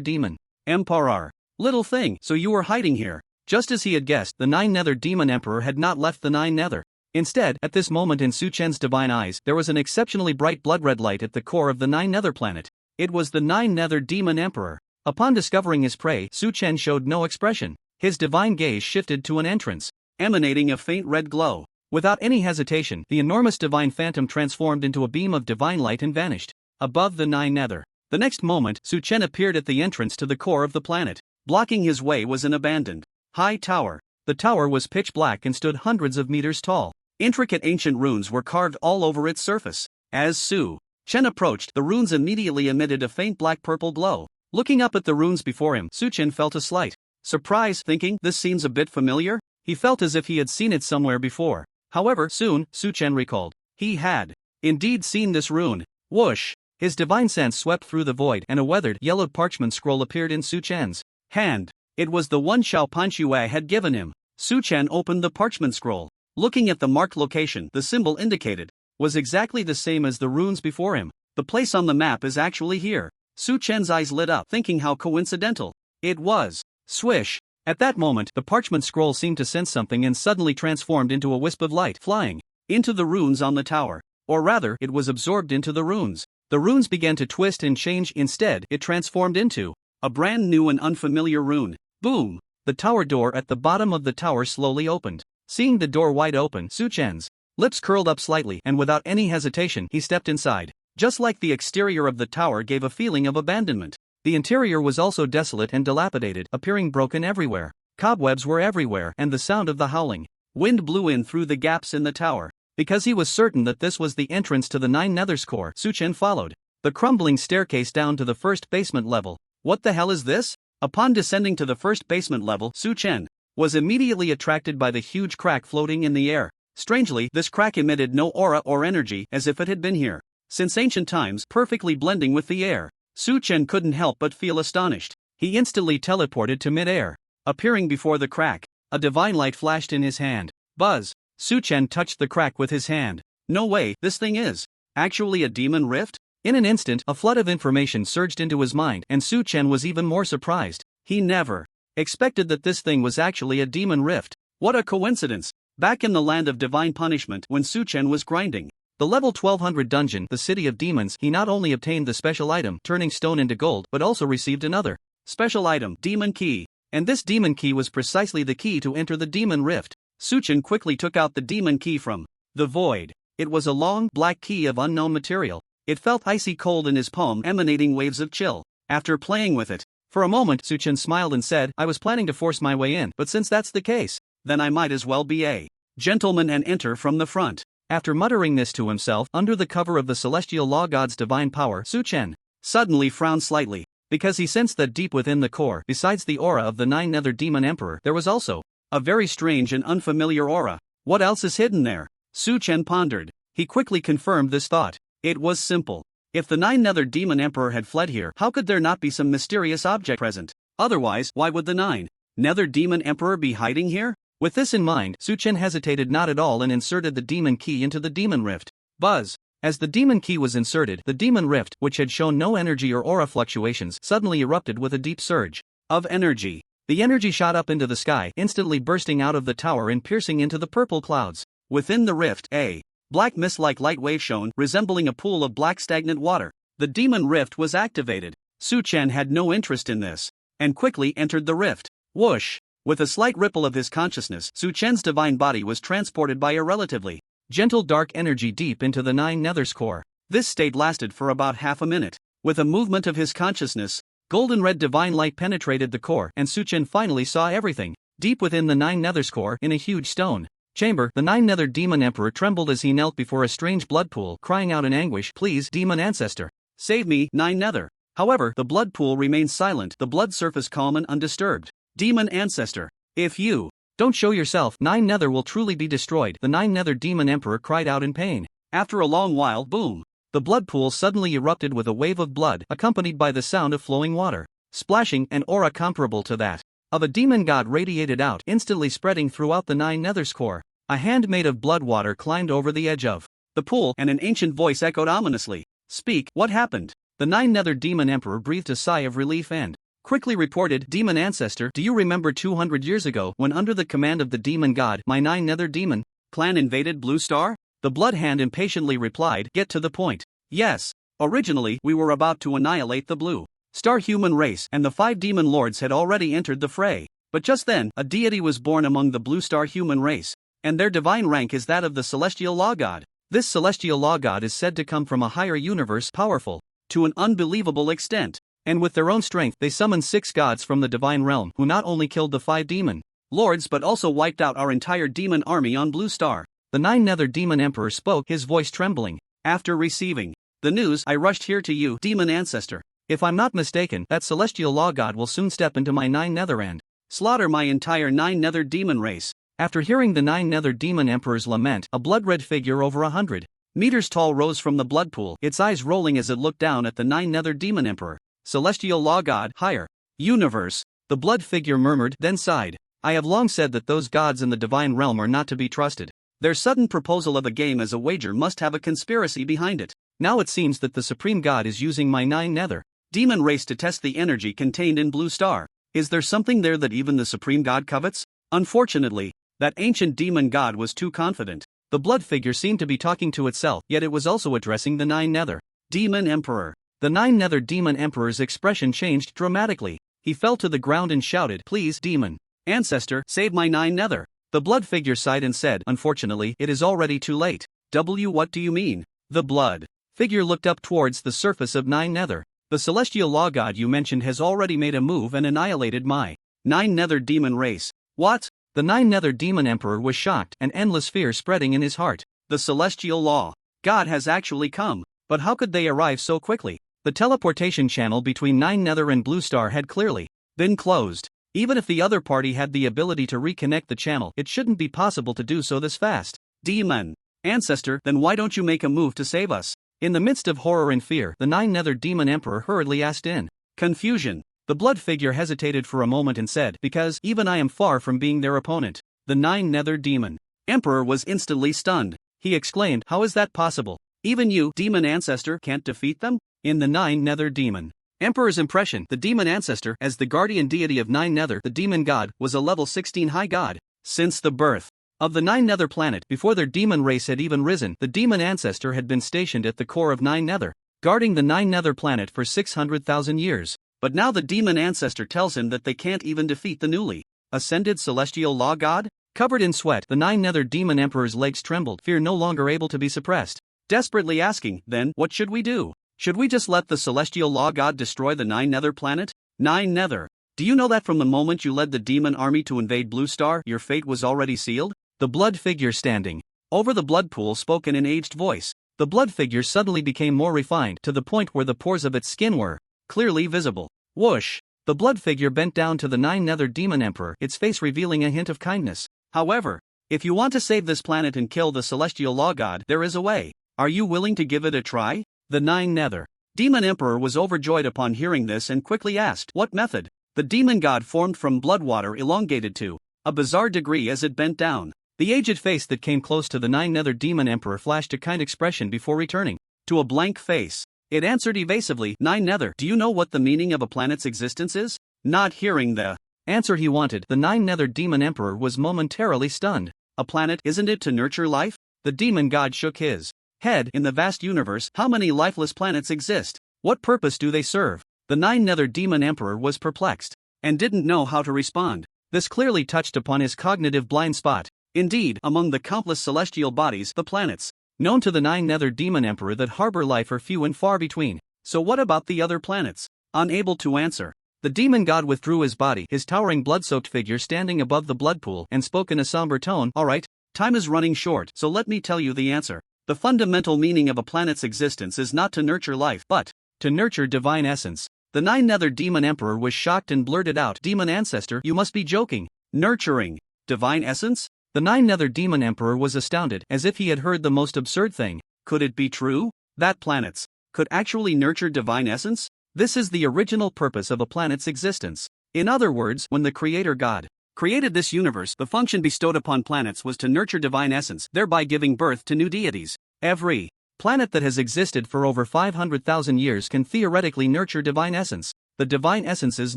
Demon Emperor. Little thing, so you were hiding here. Just as he had guessed, the Nine Nether Demon Emperor had not left the Nine Nether. Instead, at this moment in Su Chen's divine eyes, there was an exceptionally bright blood-red light at the core of the Nine Nether planet. It was the Nine Nether Demon Emperor. Upon discovering his prey, Su Chen showed no expression. His divine gaze shifted to an entrance, emanating a faint red glow. Without any hesitation, the enormous divine phantom transformed into a beam of divine light and vanished above the Nine Nether. The next moment, Su Chen appeared at the entrance to the core of the planet. Blocking his way was an abandoned high tower. The tower was pitch black and stood hundreds of meters tall. Intricate ancient runes were carved all over its surface. As Su Chen approached, the runes immediately emitted a faint black-purple glow. Looking up at the runes before him, Su Chen felt a slight surprise, thinking, this seems a bit familiar? He felt as if he had seen it somewhere before. However, soon, Su Chen recalled. He had indeed seen this rune. Whoosh! His divine sense swept through the void, and a weathered, yellowed parchment scroll appeared in Su Chen's hand. It was the one Xiao Panxue had given him. Su Chen opened the parchment scroll. Looking at the marked location the symbol indicated was exactly the same as the runes before him. The place on the map is actually here. Su Chen's eyes lit up, thinking how coincidental it was. Swish! At that moment, the parchment scroll seemed to sense something and suddenly transformed into a wisp of light, flying into the runes on the tower. Or rather, it was absorbed into the runes. The runes began to twist and change. Instead, it transformed into a brand new and unfamiliar rune. Boom! The tower door at the bottom of the tower slowly opened. Seeing the door wide open, Su Chen's lips curled up slightly, and without any hesitation, he stepped inside. Just like the exterior of the tower gave a feeling of abandonment, the interior was also desolate and dilapidated, appearing broken everywhere. Cobwebs were everywhere, and the sound of the howling wind blew in through the gaps in the tower. Because he was certain that this was the entrance to the Nine Nether's core, Su Chen followed the crumbling staircase down to the first basement level. What the hell is this? Upon descending to the first basement level, Su Chen was immediately attracted by the huge crack floating in the air. Strangely, this crack emitted no aura or energy, as if it had been here since ancient times, perfectly blending with the air. Su Chen couldn't help but feel astonished. He instantly teleported to mid-air. Appearing before the crack, a divine light flashed in his hand. Buzz! Su Chen touched the crack with his hand. No way, this thing is actually a demon rift? In an instant, a flood of information surged into his mind, and Su Chen was even more surprised. He never expected that this thing was actually a demon rift. What a coincidence! Back in the land of divine punishment, when Su Chen was grinding the level 1200 dungeon, the City of Demons, he not only obtained the special item, turning stone into gold, but also received another special item, Demon Key. And this Demon Key was precisely the key to enter the Demon Rift. Su Chen quickly took out the Demon Key from the void. It was a long, black key of unknown material. It felt icy cold in his palm, emanating waves of chill. After playing with it for a moment, Su Chen smiled and said, I was planning to force my way in, but since that's the case, then I might as well be a gentleman and enter from the front. After muttering this to himself, under the cover of the celestial law god's divine power, Su Chen suddenly frowned slightly, because he sensed that deep within the core, besides the aura of the Nine Nether Demon Emperor, there was also a very strange and unfamiliar aura. What else is hidden there? Su Chen pondered. He quickly confirmed this thought. It was simple. If the Nine Nether Demon Emperor had fled here, how could there not be some mysterious object present? Otherwise, why would the Nine Nether Demon Emperor be hiding here? With this in mind, Su Chen hesitated not at all and inserted the Demon Key into the Demon Rift. Buzz! As the Demon Key was inserted, the Demon Rift, which had shown no energy or aura fluctuations, suddenly erupted with a deep surge of energy. The energy shot up into the sky, instantly bursting out of the tower and piercing into the purple clouds. Within the rift, a black mist-like light wave shone, resembling a pool of black stagnant water. The Demon Rift was activated. Su Chen had no interest in this, and quickly entered the rift. Whoosh! With a slight ripple of his consciousness, Su Chen's divine body was transported by a relatively gentle dark energy deep into the Nine Nether's core. This state lasted for about half a minute. With a movement of his consciousness, golden red divine light penetrated the core, and Su Chen finally saw everything. Deep within the Nine Nethers core, in a huge stone chamber, the Nine Nether Demon Emperor trembled as he knelt before a strange blood pool, crying out in anguish, "Please, demon ancestor, save me, Nine Nether." However, the blood pool remained silent, the blood surface calm and undisturbed. "Demon ancestor, if you don't show yourself, Nine Nether will truly be destroyed," the Nine Nether Demon Emperor cried out in pain. After a long while, boom! The blood pool suddenly erupted with a wave of blood, accompanied by the sound of flowing water. Splashing, an aura comparable to that of a demon god radiated out, instantly spreading throughout the Nine Nethers core. A hand made of blood water climbed over the edge of the pool, and an ancient voice echoed ominously. "Speak, what happened?" The Nine Nether Demon Emperor breathed a sigh of relief and quickly reported, "Demon ancestor, do you remember 200 years ago when under the command of the demon god, my Nine Nether Demon clan invaded Blue Star?" The Blood Hand impatiently replied, "Get to the point." "Yes. Originally, we were about to annihilate the Blue Star human race, and the 5 demon lords had already entered the fray. But just then, a deity was born among the Blue Star human race, and their divine rank is that of the Celestial Law God. This Celestial Law God is said to come from a higher universe, powerful to an unbelievable extent, and with their own strength they summoned 6 gods from the divine realm who not only killed the 5 demon lords but also wiped out our entire demon army on Blue Star." The Nine Nether Demon Emperor spoke, his voice trembling. "After receiving the news, I rushed here to you, demon ancestor. If I'm not mistaken, that Celestial Law God will soon step into my Nine Nether and slaughter my entire Nine Nether demon race." After hearing the Nine Nether Demon Emperor's lament, a blood-red figure over 100 meters tall rose from the blood pool, its eyes rolling as it looked down at the Nine Nether Demon Emperor. "Celestial Law God, higher universe," the blood figure murmured, then sighed. "I have long said that those gods in the divine realm are not to be trusted. Their sudden proposal of a game as a wager must have a conspiracy behind it. Now it seems that the Supreme God is using my Nine Nether demon race to test the energy contained in Blue Star. Is there something there that even the Supreme God covets?" Unfortunately, that ancient demon god was too confident. The blood figure seemed to be talking to itself, yet it was also addressing the Nine Nether Demon Emperor. The Nine Nether Demon Emperor's expression changed dramatically. He fell to the ground and shouted, "Please, demon ancestor, save my Nine Nether." The blood figure sighed and said, "Unfortunately, it is already too late." What do you mean?" The blood figure looked up towards the surface of Nine Nether. "The Celestial Law God you mentioned has already made a move and annihilated my Nine Nether demon race." "What?" The Nine Nether Demon Emperor was shocked, an endless fear spreading in his heart. "The Celestial Law God has actually come, but how could they arrive so quickly?" The teleportation channel between Nine Nether and Blue Star had clearly been closed. Even if the other party had the ability to reconnect the channel, it shouldn't be possible to do so this fast. "Demon ancestor, then why don't you make a move to save us?" In the midst of horror and fear, the Nine Nether Demon Emperor hurriedly asked in confusion. The blood figure hesitated for a moment and said, "Because even I am far from being their opponent." The Nine Nether Demon Emperor was instantly stunned. He exclaimed, "How is that possible? Even you, demon ancestor, can't defeat them?" In the Nine Nether Demon Emperor's impression, the demon ancestor, as the guardian deity of Nine Nether, the demon god, was a level 16 high god. Since the birth of the Nine Nether planet, before their demon race had even risen, the demon ancestor had been stationed at the core of Nine Nether, guarding the Nine Nether planet for 600,000 years. But now the demon ancestor tells him that they can't even defeat the newly ascended Celestial Law God? Covered in sweat, the Nine Nether Demon Emperor's legs trembled, fear no longer able to be suppressed. Desperately asking, "Then, what should we do? Should we just let the Celestial Law God destroy the Nine Nether planet?" "Nine Nether, do you know that from the moment you led the demon army to invade Blue Star, your fate was already sealed?" The blood figure standing over the blood pool spoke in an aged voice. The blood figure suddenly became more refined, to the point where the pores of its skin were clearly visible. Whoosh! The blood figure bent down to the Nine Nether Demon Emperor, its face revealing a hint of kindness. "However, if you want to save this planet and kill the Celestial Law God, there is a way. Are you willing to give it a try?" The Nine Nether Demon Emperor was overjoyed upon hearing this and quickly asked, "What method?" The demon god formed from blood water elongated to a bizarre degree as it bent down. The aged face that came close to the Nine Nether Demon Emperor flashed a kind expression before returning to a blank face. It answered evasively, "Nine Nether, do you know what the meaning of a planet's existence is?" Not hearing the answer he wanted, the Nine Nether Demon Emperor was momentarily stunned. "A planet, isn't it to nurture life?" The demon god shook his head. "In the vast universe, how many lifeless planets exist? What purpose do they serve?" The Nine Nether Demon Emperor was perplexed and didn't know how to respond. This clearly touched upon his cognitive blind spot. Indeed, among the countless celestial bodies, the planets known to the Nine Nether Demon Emperor that harbor life are few and far between. So what about the other planets? Unable to answer, The demon god withdrew his body, his towering blood-soaked figure standing above the blood pool, and spoke in a somber tone. Alright, time is running short, so let me tell you the answer. The fundamental meaning of a planet's existence is not to nurture life, but to nurture divine essence. The Nine-Nether Demon Emperor was shocked and blurted out, Demon Ancestor, you must be joking. Nurturing divine essence? The Nine-Nether Demon Emperor was astounded, as if he had heard the most absurd thing. Could it be true? That planets could actually nurture divine essence? This is the original purpose of a planet's existence. In other words, when the Creator God created this universe, the function bestowed upon planets was to nurture divine essence, thereby giving birth to new deities. Every planet that has existed for over 500,000 years can theoretically nurture divine essence. The divine essences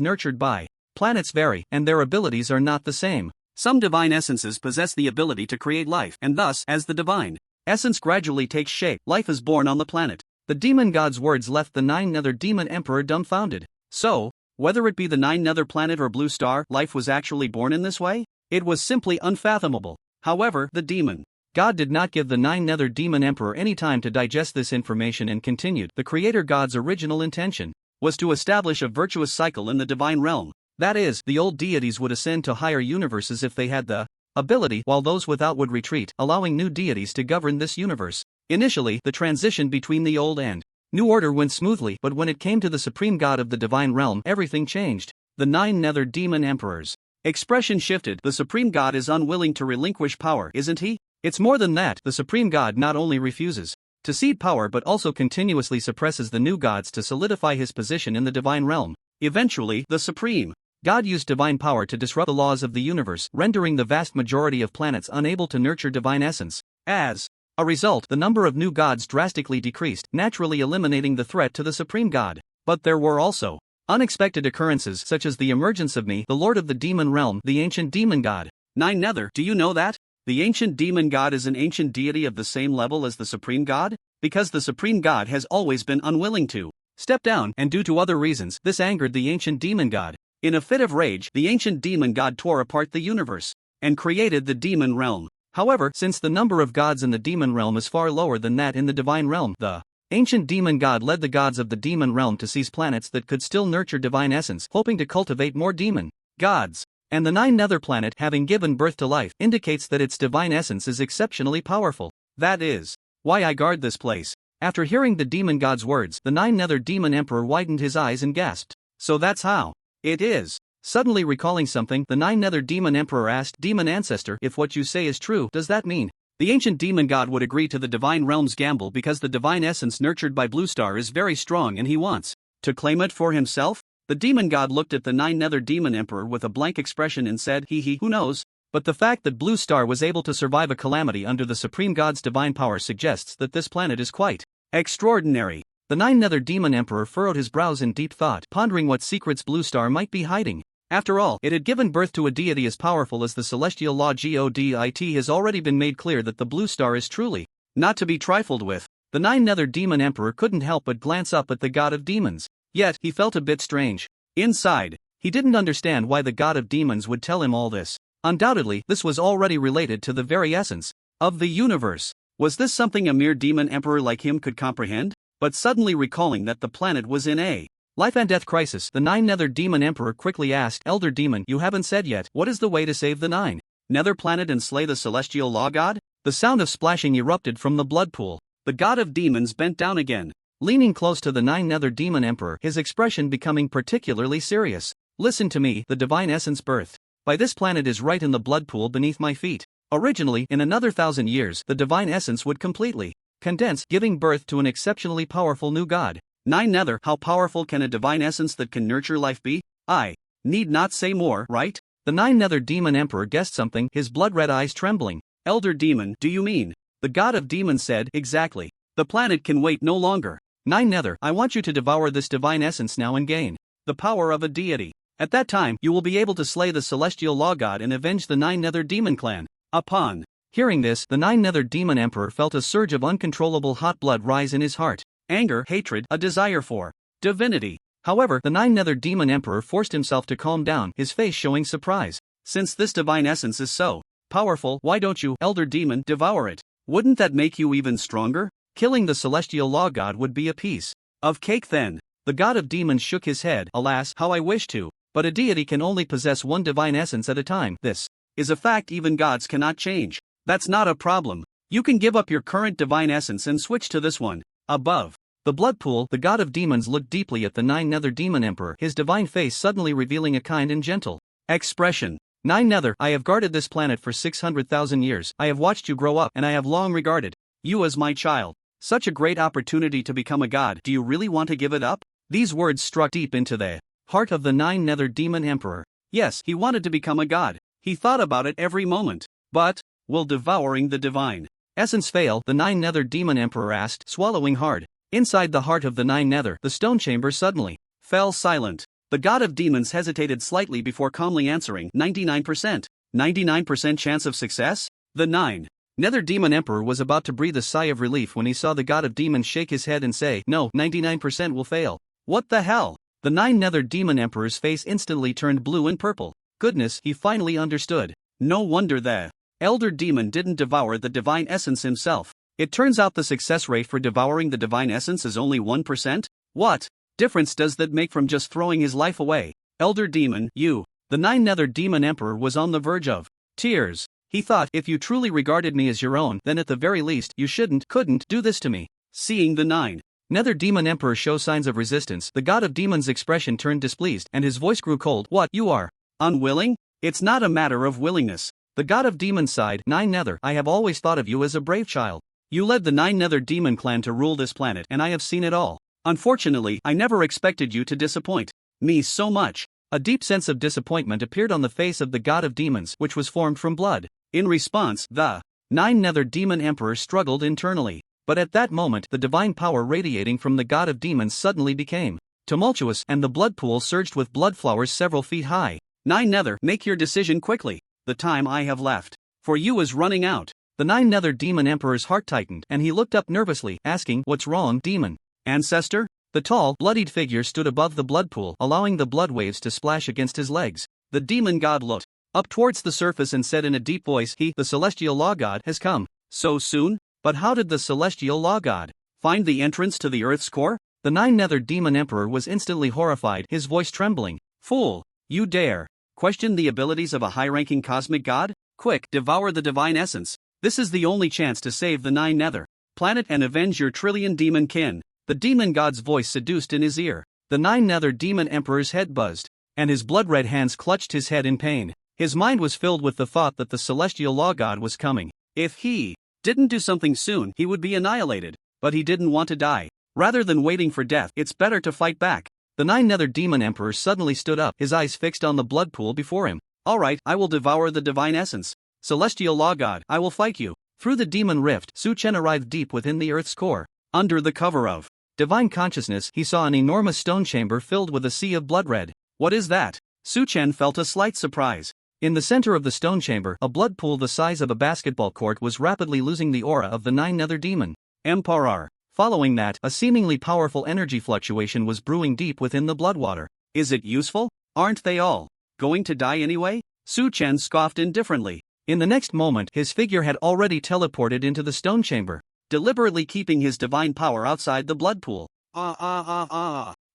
nurtured by planets vary, and their abilities are not the same. Some divine essences possess the ability to create life, and thus, as the divine essence gradually takes shape, life is born on the planet. The demon god's words left the Nine-Nether Demon Emperor dumbfounded. So, whether it be the Nine-Nether planet or Blue Star, life was actually born in this way? It was simply unfathomable. However, the demon god did not give the Nine-Nether Demon Emperor any time to digest this information and continued. The Creator God's original intention was to establish a virtuous cycle in the divine realm. That is, the old deities would ascend to higher universes if they had the ability, while those without would retreat, allowing new deities to govern this universe. Initially, the transition between the old and new order went smoothly, but when it came to the supreme god of the divine realm, everything changed. The Nine-Nether Demon Emperor's expression shifted. The supreme god is unwilling to relinquish power, isn't he? It's more than that. The supreme god not only refuses to cede power but also continuously suppresses the new gods to solidify his position in the divine realm. Eventually, the supreme god used divine power to disrupt the laws of the universe, rendering the vast majority of planets unable to nurture divine essence. As a result, the number of new gods drastically decreased, naturally eliminating the threat to the supreme god. But there were also unexpected occurrences such as the emergence of me, the lord of the demon realm, the ancient demon god. Nine-Nether, do you know that? The ancient demon god is an ancient deity of the same level as the supreme god? Because the supreme god has always been unwilling to step down, and due to other reasons, this angered the ancient demon god. In a fit of rage, the ancient demon god tore apart the universe and created the demon realm. However, since the number of gods in the demon realm is far lower than that in the divine realm, the ancient demon god led the gods of the demon realm to seize planets that could still nurture divine essence, hoping to cultivate more demon gods. And the Nine-Nether planet, having given birth to life, indicates that its divine essence is exceptionally powerful. That is why I guard this place. After hearing the demon god's words, the Nine-Nether Demon Emperor widened his eyes and gasped. So that's how it is. Suddenly recalling something, the Nine-Nether Demon Emperor asked, Demon Ancestor, if what you say is true, does that mean the ancient demon god would agree to the divine realm's gamble because the divine essence nurtured by Blue Star is very strong and he wants to claim it for himself? The demon god looked at the Nine-Nether Demon Emperor with a blank expression and said, who knows? But the fact that Blue Star was able to survive a calamity under the supreme god's divine power suggests that this planet is quite extraordinary. The Nine-Nether Demon Emperor furrowed his brows in deep thought, pondering what secrets Blue Star might be hiding. After all, it had given birth to a deity as powerful as the celestial law God. It has already been made clear that the Blue Star is truly not to be trifled with. The Nine-Nether Demon Emperor couldn't help but glance up at the god of demons. Yet, he felt a bit strange inside. He didn't understand why the god of demons would tell him all this. Undoubtedly, this was already related to the very essence of the universe. Was this something a mere demon emperor like him could comprehend? But suddenly recalling that the planet was in a life and death crisis, the Nine-Nether Demon Emperor quickly asked, Elder Demon, you haven't said yet, what is the way to save the Nine-Nether planet and slay the celestial law god? The sound of splashing erupted from the blood pool. The god of demons bent down again, leaning close to the Nine-Nether Demon Emperor, his expression becoming particularly serious. Listen to me, the divine essence birthed by this planet is right in the blood pool beneath my feet. Originally, in another 1,000 years, the divine essence would completely condense, giving birth to an exceptionally powerful new god. Nine-Nether, how powerful can a divine essence that can nurture life be? I need not say more, right? The Nine-Nether Demon Emperor guessed something, his blood-red eyes trembling. Elder Demon, do you mean? The god of demons said, exactly. The planet can wait no longer. Nine-Nether, I want you to devour this divine essence now and gain the power of a deity. At that time, you will be able to slay the celestial law god and avenge the Nine-Nether Demon clan. Upon hearing this, the Nine-Nether Demon Emperor felt a surge of uncontrollable hot blood rise in his heart. Anger, hatred, a desire for divinity. However, the Nine-Nether Demon Emperor forced himself to calm down, his face showing surprise. Since this divine essence is so powerful, why don't you, Elder Demon, devour it? Wouldn't that make you even stronger? Killing the celestial law god would be a piece of cake then. The god of demons shook his head. Alas, how I wish to. But a deity can only possess one divine essence at a time. This is a fact even gods cannot change. That's not a problem. You can give up your current divine essence and switch to this one. Above the blood pool, the god of demons looked deeply at the Nine Nether Demon Emperor, his divine face suddenly revealing a kind and gentle expression. Nine Nether, I have guarded this planet for 600,000 years. I have watched you grow up, and I have long regarded you as my child. Such a great opportunity to become a god. Do you really want to give it up? These words struck deep into the heart of the Nine Nether Demon Emperor. Yes, he wanted to become a god. He thought about it every moment. But will devouring the divine essence fail? The Nine Nether Demon Emperor asked, swallowing hard. Inside the heart of the Nine Nether, the stone chamber suddenly fell silent. The god of demons hesitated slightly before calmly answering, 99%. 99% chance of success? The Nine Nether Demon Emperor was about to breathe a sigh of relief when he saw the god of demons shake his head and say, no, 99% will fail. What the hell? The Nine Nether Demon Emperor's face instantly turned blue and purple. Goodness, he finally understood. No wonder the Elder Demon didn't devour the divine essence himself. It turns out the success rate for devouring the divine essence is only 1%? What difference does that make from just throwing his life away? Elder Demon, you. The Nine Nether Demon Emperor was on the verge of tears. He thought, if you truly regarded me as your own, then at the very least you couldn't do this to me. Seeing the Nine Nether Demon Emperor show signs of resistance, the god of demons' expression turned displeased and his voice grew cold. What, you are unwilling? It's not a matter of willingness. The god of demons sighed, Nine Nether, I have always thought of you as a brave child. You led the Nine Nether Demon clan to rule this planet and I have seen it all. Unfortunately, I never expected you to disappoint me so much. A deep sense of disappointment appeared on the face of the god of demons, which was formed from blood. In response, the Nine Nether Demon Emperor struggled internally. But at that moment, the divine power radiating from the god of demons suddenly became tumultuous, and the blood pool surged with blood flowers several feet high. Nine Nether, make your decision quickly. The time I have left for you is running out. The Nine Nether Demon Emperor's heart tightened, and he looked up nervously, asking, what's wrong, demon ancestor? The tall, bloodied figure stood above the blood pool, allowing the blood waves to splash against his legs. The demon god looked up towards the surface and said in a deep voice, the celestial law god, has come. So soon? But how did the celestial law god find the entrance to the earth's core? The Nine Nether Demon Emperor was instantly horrified, his voice trembling. Fool! You dare question the abilities of a high-ranking cosmic god? Quick, devour the divine essence. This is the only chance to save the Nine Nether planet and avenge your trillion demon kin. The demon god's voice seduced in his ear. The Nine Nether Demon Emperor's head buzzed, and his blood-red hands clutched his head in pain. His mind was filled with the thought that the celestial law god was coming. If he didn't do something soon, he would be annihilated. But he didn't want to die. Rather than waiting for death, it's better to fight back. The Nine Nether Demon Emperor suddenly stood up, his eyes fixed on the blood pool before him. Alright, I will devour the divine essence. Celestial law god, I will fight you. Through the demon rift, Su Chen arrived deep within the earth's core. Under the cover of divine consciousness, he saw an enormous stone chamber filled with a sea of blood red. What is that? Su Chen felt a slight surprise. In the center of the stone chamber, a blood pool the size of a basketball court was rapidly losing the aura of the Nine Nether Demon Emperor. Following that, a seemingly powerful energy fluctuation was brewing deep within the blood water. Is it useful? Aren't they all going to die anyway? Su Chen scoffed indifferently. In the next moment, his figure had already teleported into the stone chamber, deliberately keeping his divine power outside the blood pool.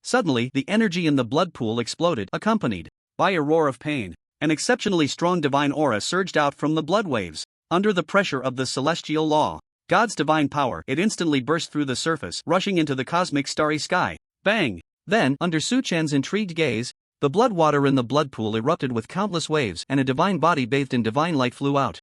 Suddenly, the energy in the blood pool exploded, accompanied by a roar of pain. An exceptionally strong divine aura surged out from the blood waves. Under the pressure of the celestial law god's divine power, it instantly burst through the surface, rushing into the cosmic starry sky. Bang! Then, under Su Chen's intrigued gaze, the blood water in the blood pool erupted with countless waves, and a divine body bathed in divine light flew out.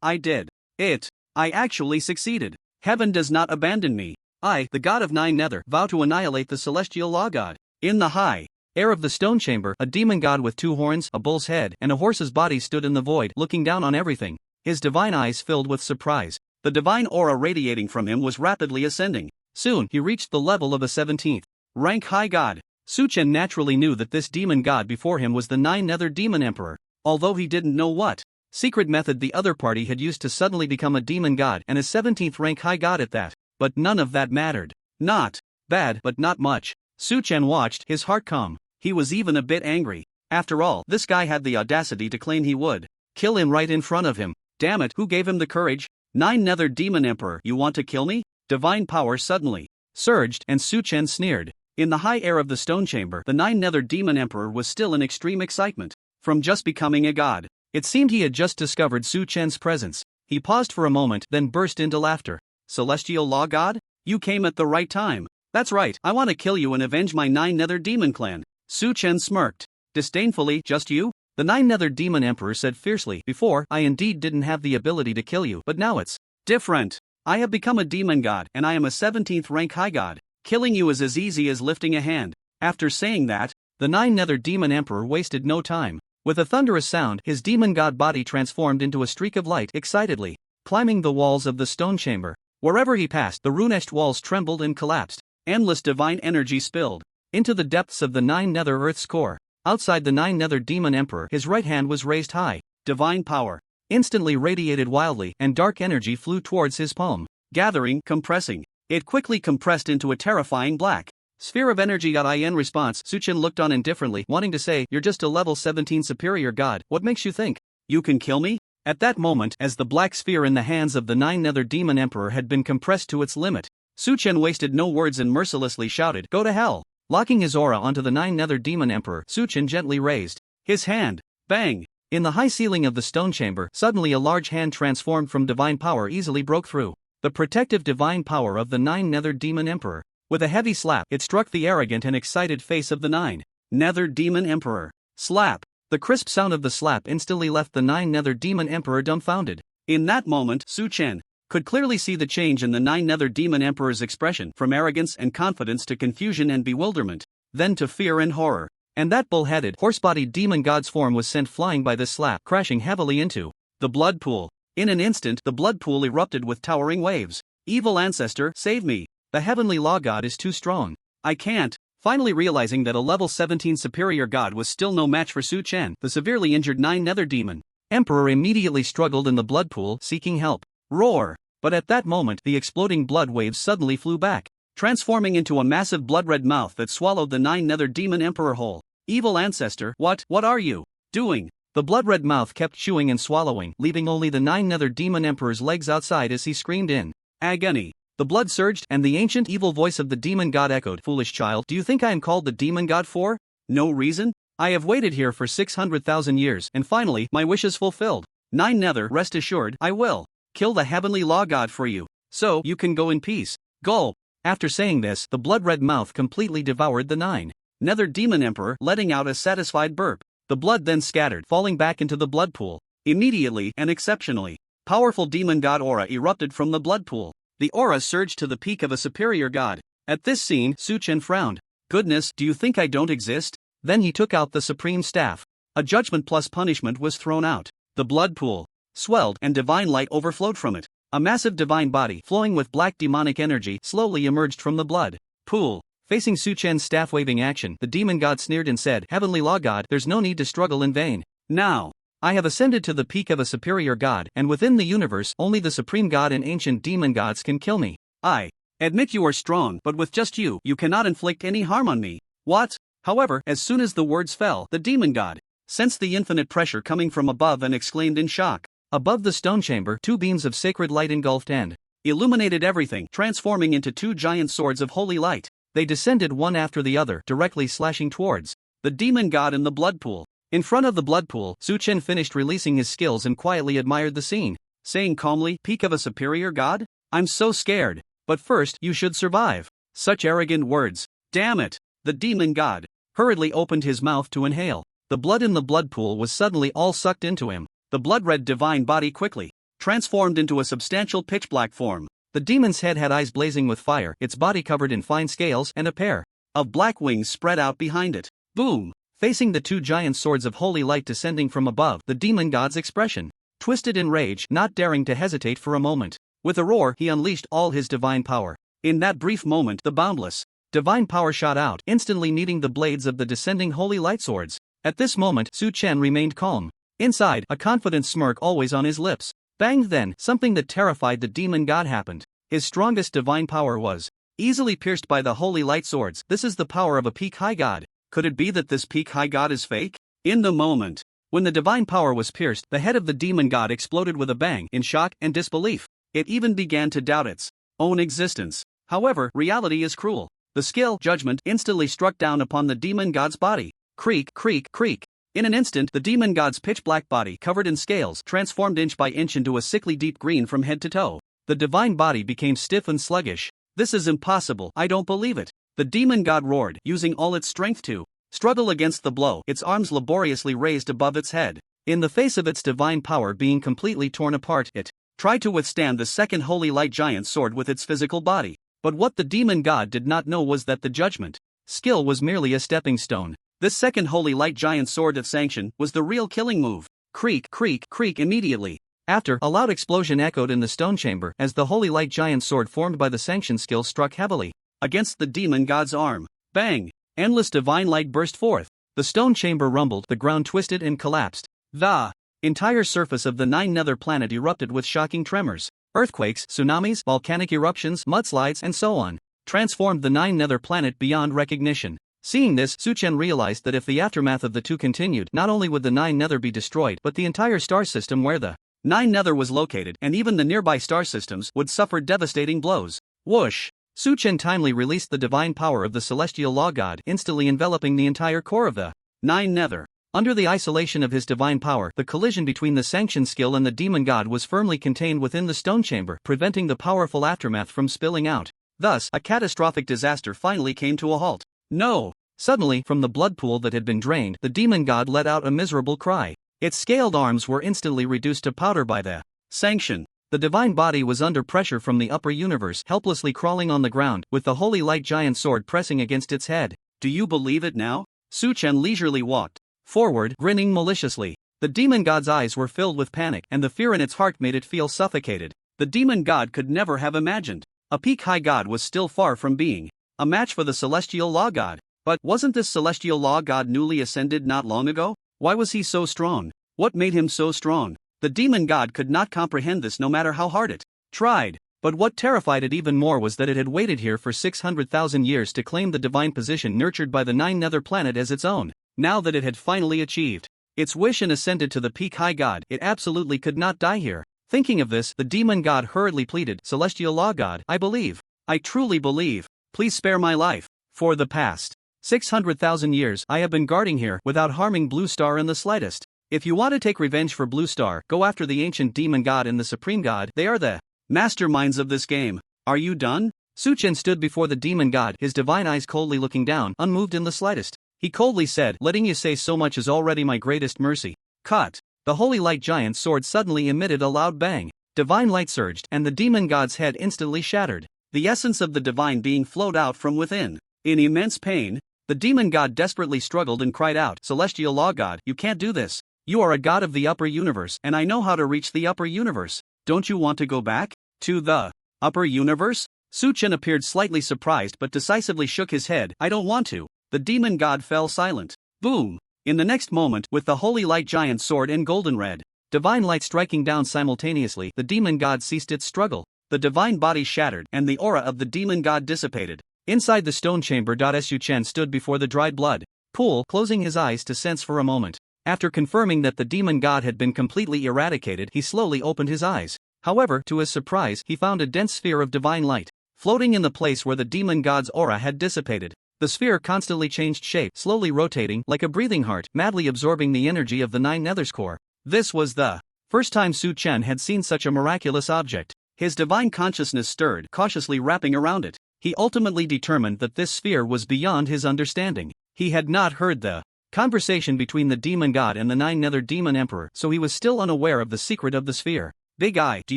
I did it. I actually succeeded. Heaven does not abandon me. I, the god of Nine Nether, vow to annihilate the celestial law god. In the high air of the stone chamber, a demon god with two horns, a bull's head, and a horse's body stood in the void, looking down on everything. His divine eyes filled with surprise. The divine aura radiating from him was rapidly ascending. Soon, he reached the level of a 17th rank high god. Su Chen naturally knew that this demon god before him was the Nine Nether Demon Emperor, although he didn't know what secret method the other party had used to suddenly become a demon god and a 17th rank high god at that. But none of that mattered. Not bad, but not much. Su Chen watched, his heart calm. He was even a bit angry. After all, this guy had the audacity to claim he would kill him right in front of him. Damn it, who gave him the courage? Nine Nether Demon Emperor, you want to kill me? Divine power suddenly surged, and Su Chen sneered. In the high air of the stone chamber, the nine-nethered demon emperor was still in extreme excitement. From just becoming a god, it seemed he had just discovered Su Chen's presence. He paused for a moment, then burst into laughter. Celestial Law God? You came at the right time. That's right, I want to kill you and avenge my nine-nethered demon clan. Su Chen smirked. Disdainfully, just you? The nine-nethered demon emperor said fiercely, before, I indeed didn't have the ability to kill you, but now it's different. I have become a demon god, and I am a 17th rank high god. Killing you is as easy as lifting a hand. After saying that, the nine-nethered demon emperor wasted no time. With a thunderous sound, his demon god body transformed into a streak of light excitedly, climbing the walls of the stone chamber. Wherever he passed, the rune-etched walls trembled and collapsed. Endless divine energy spilled into the depths of the nine-nether earth's core. Outside the nine-nethered demon emperor, his right hand was raised high. Divine power instantly radiated wildly, and dark energy flew towards his palm. Gathering, compressing. It quickly compressed into a terrifying black sphere of energy. In response, Su Chen looked on indifferently, wanting to say, you're just a level 17 superior god, what makes you think you can kill me? At that moment, as the black sphere in the hands of the nine-nethered demon emperor had been compressed to its limit, Su Chen wasted no words and mercilessly shouted, go to hell! Locking his aura onto the nine-nethered demon emperor, Su Chen gently raised his hand. Bang! In the high ceiling of the stone chamber, suddenly a large hand transformed from divine power easily broke through the protective divine power of the nine-nethered demon emperor. With a heavy slap, it struck the arrogant and excited face of the nine-nethered demon emperor. Slap! The crisp sound of the slap instantly left the nine-nethered demon emperor dumbfounded. In that moment, Su Chen could clearly see the change in the nine-nethered demon emperor's expression, from arrogance and confidence to confusion and bewilderment, then to fear and horror. And that bull-headed, horse-bodied demon god's form was sent flying by this slap, crashing heavily into the blood pool. In an instant, the blood pool erupted with towering waves. Evil ancestor, save me! The heavenly law god is too strong. I can't. Finally realizing that a level 17 superior god was still no match for Su Chen, the severely injured nine-nether demon emperor immediately struggled in the blood pool, seeking help. Roar! But at that moment, the exploding blood waves suddenly flew back, transforming into a massive blood-red mouth that swallowed the nine-nether demon emperor whole. Evil ancestor, what are you doing? The blood-red mouth kept chewing and swallowing, leaving only the nine-nether demon emperor's legs outside as he screamed in agony. The blood surged, and the ancient evil voice of the demon god echoed, foolish child, do you think I am called the demon god for no reason? I have waited here for 600,000 years, and finally, my wish is fulfilled. Nine-nether, rest assured, I will kill the heavenly law god for you, so you can go in peace. Gulp! After saying this, the blood-red mouth completely devoured the nine-nether demon emperor, letting out a satisfied burp. The blood then scattered, falling back into the blood pool. Immediately, an exceptionally powerful demon god aura erupted from the blood pool. The aura surged to the peak of a superior god. At this scene, Su Chen frowned. Goodness, do you think I don't exist? Then he took out the supreme staff. A judgment plus punishment was thrown out. The blood pool swelled, and divine light overflowed from it. A massive divine body, flowing with black demonic energy, slowly emerged from the blood pool. Facing Su Chen's staff-waving action, the demon god sneered and said, Heavenly Law God, there's no need to struggle in vain. Now, I have ascended to the peak of a superior god, and within the universe, only the supreme god and ancient demon gods can kill me. I admit you are strong, but with just you cannot inflict any harm on me. What? However, as soon as the words fell, the demon god sensed the infinite pressure coming from above and exclaimed in shock. Above the stone chamber, two beams of sacred light engulfed and illuminated everything, transforming into two giant swords of holy light. They descended one after the other, directly slashing towards the demon god in the blood pool. In front of the blood pool, Su Chen finished releasing his skills and quietly admired the scene, saying calmly, Peak of a superior god? I'm so scared. But first, you should survive. Such arrogant words. Damn it! The demon god hurriedly opened his mouth to inhale. The blood in the blood pool was suddenly all sucked into him. The blood-red divine body quickly transformed into a substantial pitch-black form. The demon's head had eyes blazing with fire, its body covered in fine scales, and a pair of black wings spread out behind it. Boom! Facing the two giant swords of holy light descending from above, the demon god's expression twisted in rage, not daring to hesitate for a moment. With a roar, he unleashed all his divine power. In that brief moment, the boundless divine power shot out, instantly meeting the blades of the descending holy light swords. At this moment, Su Chen remained calm. Inside, a confident smirk always on his lips. Bang! Then, something that terrified the demon god happened. His strongest divine power was easily pierced by the holy light swords. This is the power of a peak high god. Could it be that this peak high god is fake? In the moment when the divine power was pierced, the head of the demon god exploded with a bang, in shock and disbelief. It even began to doubt its own existence. However, reality is cruel. The skill, Judgment, instantly struck down upon the demon god's body. Creak, creak, creak. In an instant, the demon god's pitch-black body, covered in scales, transformed inch by inch into a sickly deep green from head to toe. The divine body became stiff and sluggish. This is impossible, I don't believe it. The demon god roared, using all its strength to struggle against the blow, its arms laboriously raised above its head. In the face of its divine power being completely torn apart, it tried to withstand the second holy light giant sword with its physical body. But what the demon god did not know was that the Judgment skill was merely a stepping stone. This second holy light giant sword of sanction was the real killing move. Creak, creak, creak. Immediately after, a loud explosion echoed in the stone chamber as the holy light giant sword formed by the sanction skill struck heavily against the demon god's arm. Bang! Endless divine light burst forth. The stone chamber rumbled, the ground twisted and collapsed. The entire surface of the Nine Nether planet erupted with shocking tremors. Earthquakes, tsunamis, volcanic eruptions, mudslides, and so on transformed the Nine Nether planet beyond recognition. Seeing this, Suchen realized that if the aftermath of the two continued, not only would the Nine Nether be destroyed, but the entire star system where the Nine Nether was located, and even the nearby star systems, would suffer devastating blows. Whoosh! Suchen timely released the divine power of the celestial law god, instantly enveloping the entire core of the Nine Nether. Under the isolation of his divine power, the collision between the sanction skill and the demon god was firmly contained within the stone chamber, preventing the powerful aftermath from spilling out. Thus, a catastrophic disaster finally came to a halt. No! Suddenly, from the blood pool that had been drained, the demon god let out a miserable cry. Its scaled arms were instantly reduced to powder by the sanction. The divine body was under pressure from the upper universe, helplessly crawling on the ground, with the holy light giant sword pressing against its head. Do you believe it now? Suchen leisurely walked forward, grinning maliciously. The demon god's eyes were filled with panic, and the fear in its heart made it feel suffocated. The demon god could never have imagined a peak-high god was still far from being a match for the celestial law god. But wasn't this celestial law god newly ascended not long ago? Why was he so strong? What made him so strong? The demon god could not comprehend this no matter how hard it tried. But what terrified it even more was that it had waited here for 600,000 years to claim the divine position nurtured by the Nine Nether planet as its own. Now that it had finally achieved its wish and ascended to the peak high god, it absolutely could not die here. Thinking of this, the demon god hurriedly pleaded, Celestial law god, I believe. I truly believe. Please spare my life. For the past 600,000 years, I have been guarding here without harming Blue Star in the slightest. If you want to take revenge for Blue Star, go after the ancient demon god and the supreme god. They are the masterminds of this game. Are you done? Suchen stood before the demon god, his divine eyes coldly looking down, unmoved in the slightest. He coldly said, letting you say so much is already my greatest mercy. Cut. The holy light giant's sword suddenly emitted a loud bang. Divine light surged, and the demon god's head instantly shattered. The essence of the divine being flowed out from within. In immense pain, the demon god desperately struggled and cried out, Celestial law god, you can't do this. You are a god of the upper universe, and I know how to reach the upper universe. Don't you want to go back to the upper universe? Suchen appeared slightly surprised but decisively shook his head. I don't want to. The demon god fell silent. Boom! In the next moment, with the holy light giant sword in golden red, divine light striking down simultaneously, the demon god ceased its struggle. The divine body shattered, and the aura of the demon god dissipated. Inside the stone chamber, Suchen stood before the dried blood pool, closing his eyes to sense for a moment. After confirming that the demon god had been completely eradicated, he slowly opened his eyes. However, to his surprise, he found a dense sphere of divine light floating in the place where the demon god's aura had dissipated. The sphere constantly changed shape, slowly rotating like a breathing heart, madly absorbing the energy of the Nine Nether's core. This was the first time Suchen had seen such a miraculous object. His divine consciousness stirred, cautiously wrapping around it. He ultimately determined that this sphere was beyond his understanding. He had not heard the conversation between the demon god and the Nine Nether demon emperor, so he was still unaware of the secret of the sphere. Big Eye, do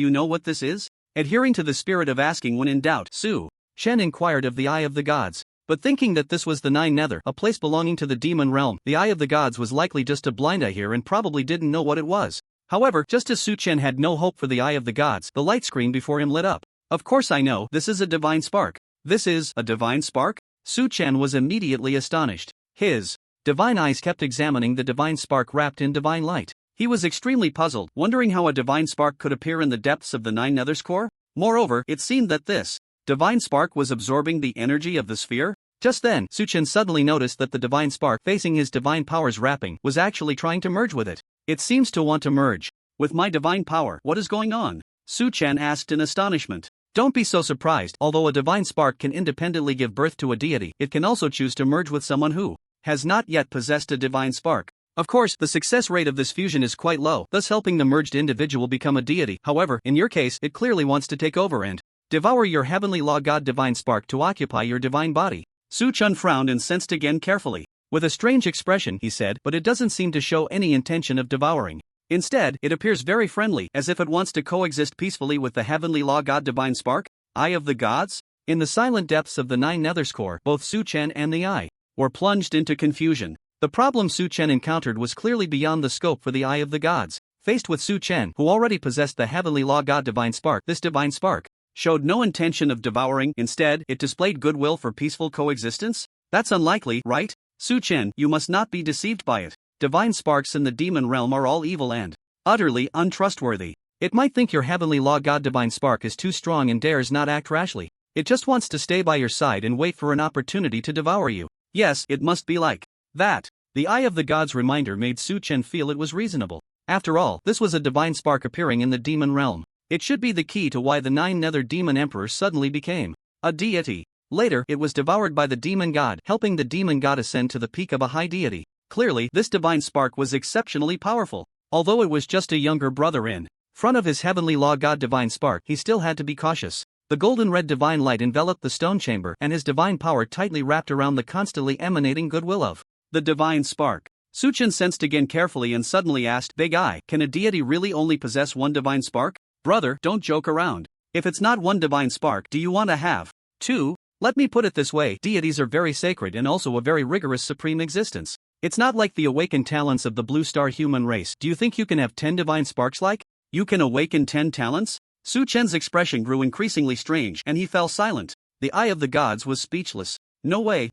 you know what this is? Adhering to the spirit of asking when in doubt, Suchen inquired of the Eye of the Gods. But thinking that this was the Nine Nether, a place belonging to the demon realm, the Eye of the Gods was likely just a blind eye here and probably didn't know what it was. However, just as Suchen had no hope for the Eye of the Gods, the light screen before him lit up. Of course I know, this is a divine spark. This is a divine spark? Suchen was immediately astonished. His divine eyes kept examining the divine spark wrapped in divine light. He was extremely puzzled, wondering how a divine spark could appear in the depths of the Nine Nether's core. Moreover, it seemed that this divine spark was absorbing the energy of the sphere. Just then, Suchen suddenly noticed that the divine spark facing his divine power's wrapping was actually trying to merge with it. It seems to want to merge with my divine power. What is going on? Suchen asked in astonishment. Don't be so surprised. Although a divine spark can independently give birth to a deity, it can also choose to merge with someone who has not yet possessed a divine spark. Of course, the success rate of this fusion is quite low, thus helping the merged individual become a deity. However, in your case, it clearly wants to take over and devour your heavenly law god divine spark to occupy your divine body. Su-chun frowned and sensed again carefully. With a strange expression, he said, but it doesn't seem to show any intention of devouring. Instead, it appears very friendly, as if it wants to coexist peacefully with the heavenly law god divine spark. Eye of the gods? In the silent depths of the nine nethercore, both Su-chen and the eye were plunged into confusion. The problem Su-chen encountered was clearly beyond the scope for the eye of the gods. Faced with Su-chen, who already possessed the heavenly law god divine spark, this divine spark showed no intention of devouring. Instead, it displayed goodwill for peaceful coexistence? That's unlikely, right? Su-chen, you must not be deceived by it. Divine sparks in the demon realm are all evil and utterly untrustworthy. It might think your heavenly law god divine spark is too strong and dares not act rashly. It just wants to stay by your side and wait for an opportunity to devour you. Yes, it must be like that. The eye of the gods reminder made Su-chen feel it was reasonable. After all, this was a divine spark appearing in the demon realm. It should be the key to why the nine nether demon emperors suddenly became a deity. Later, it was devoured by the demon god, helping the demon god ascend to the peak of a high deity. Clearly, this divine spark was exceptionally powerful. Although it was just a younger brother in front of his heavenly law god divine spark, he still had to be cautious. The golden red divine light enveloped the stone chamber, and his divine power tightly wrapped around the constantly emanating goodwill of the divine spark. Su-chen sensed again carefully and suddenly asked, Big Eye, can a deity really only possess one divine spark? Brother, don't joke around. If it's not one divine spark, do you want to have two? Let me put it this way, deities are very sacred and also a very rigorous supreme existence. It's not like the awakened talents of the blue star human race. Do you think you can have 10 divine sparks like? You can awaken 10 talents? Su-chen's expression grew increasingly strange and he fell silent. The eye of the gods was speechless. No way,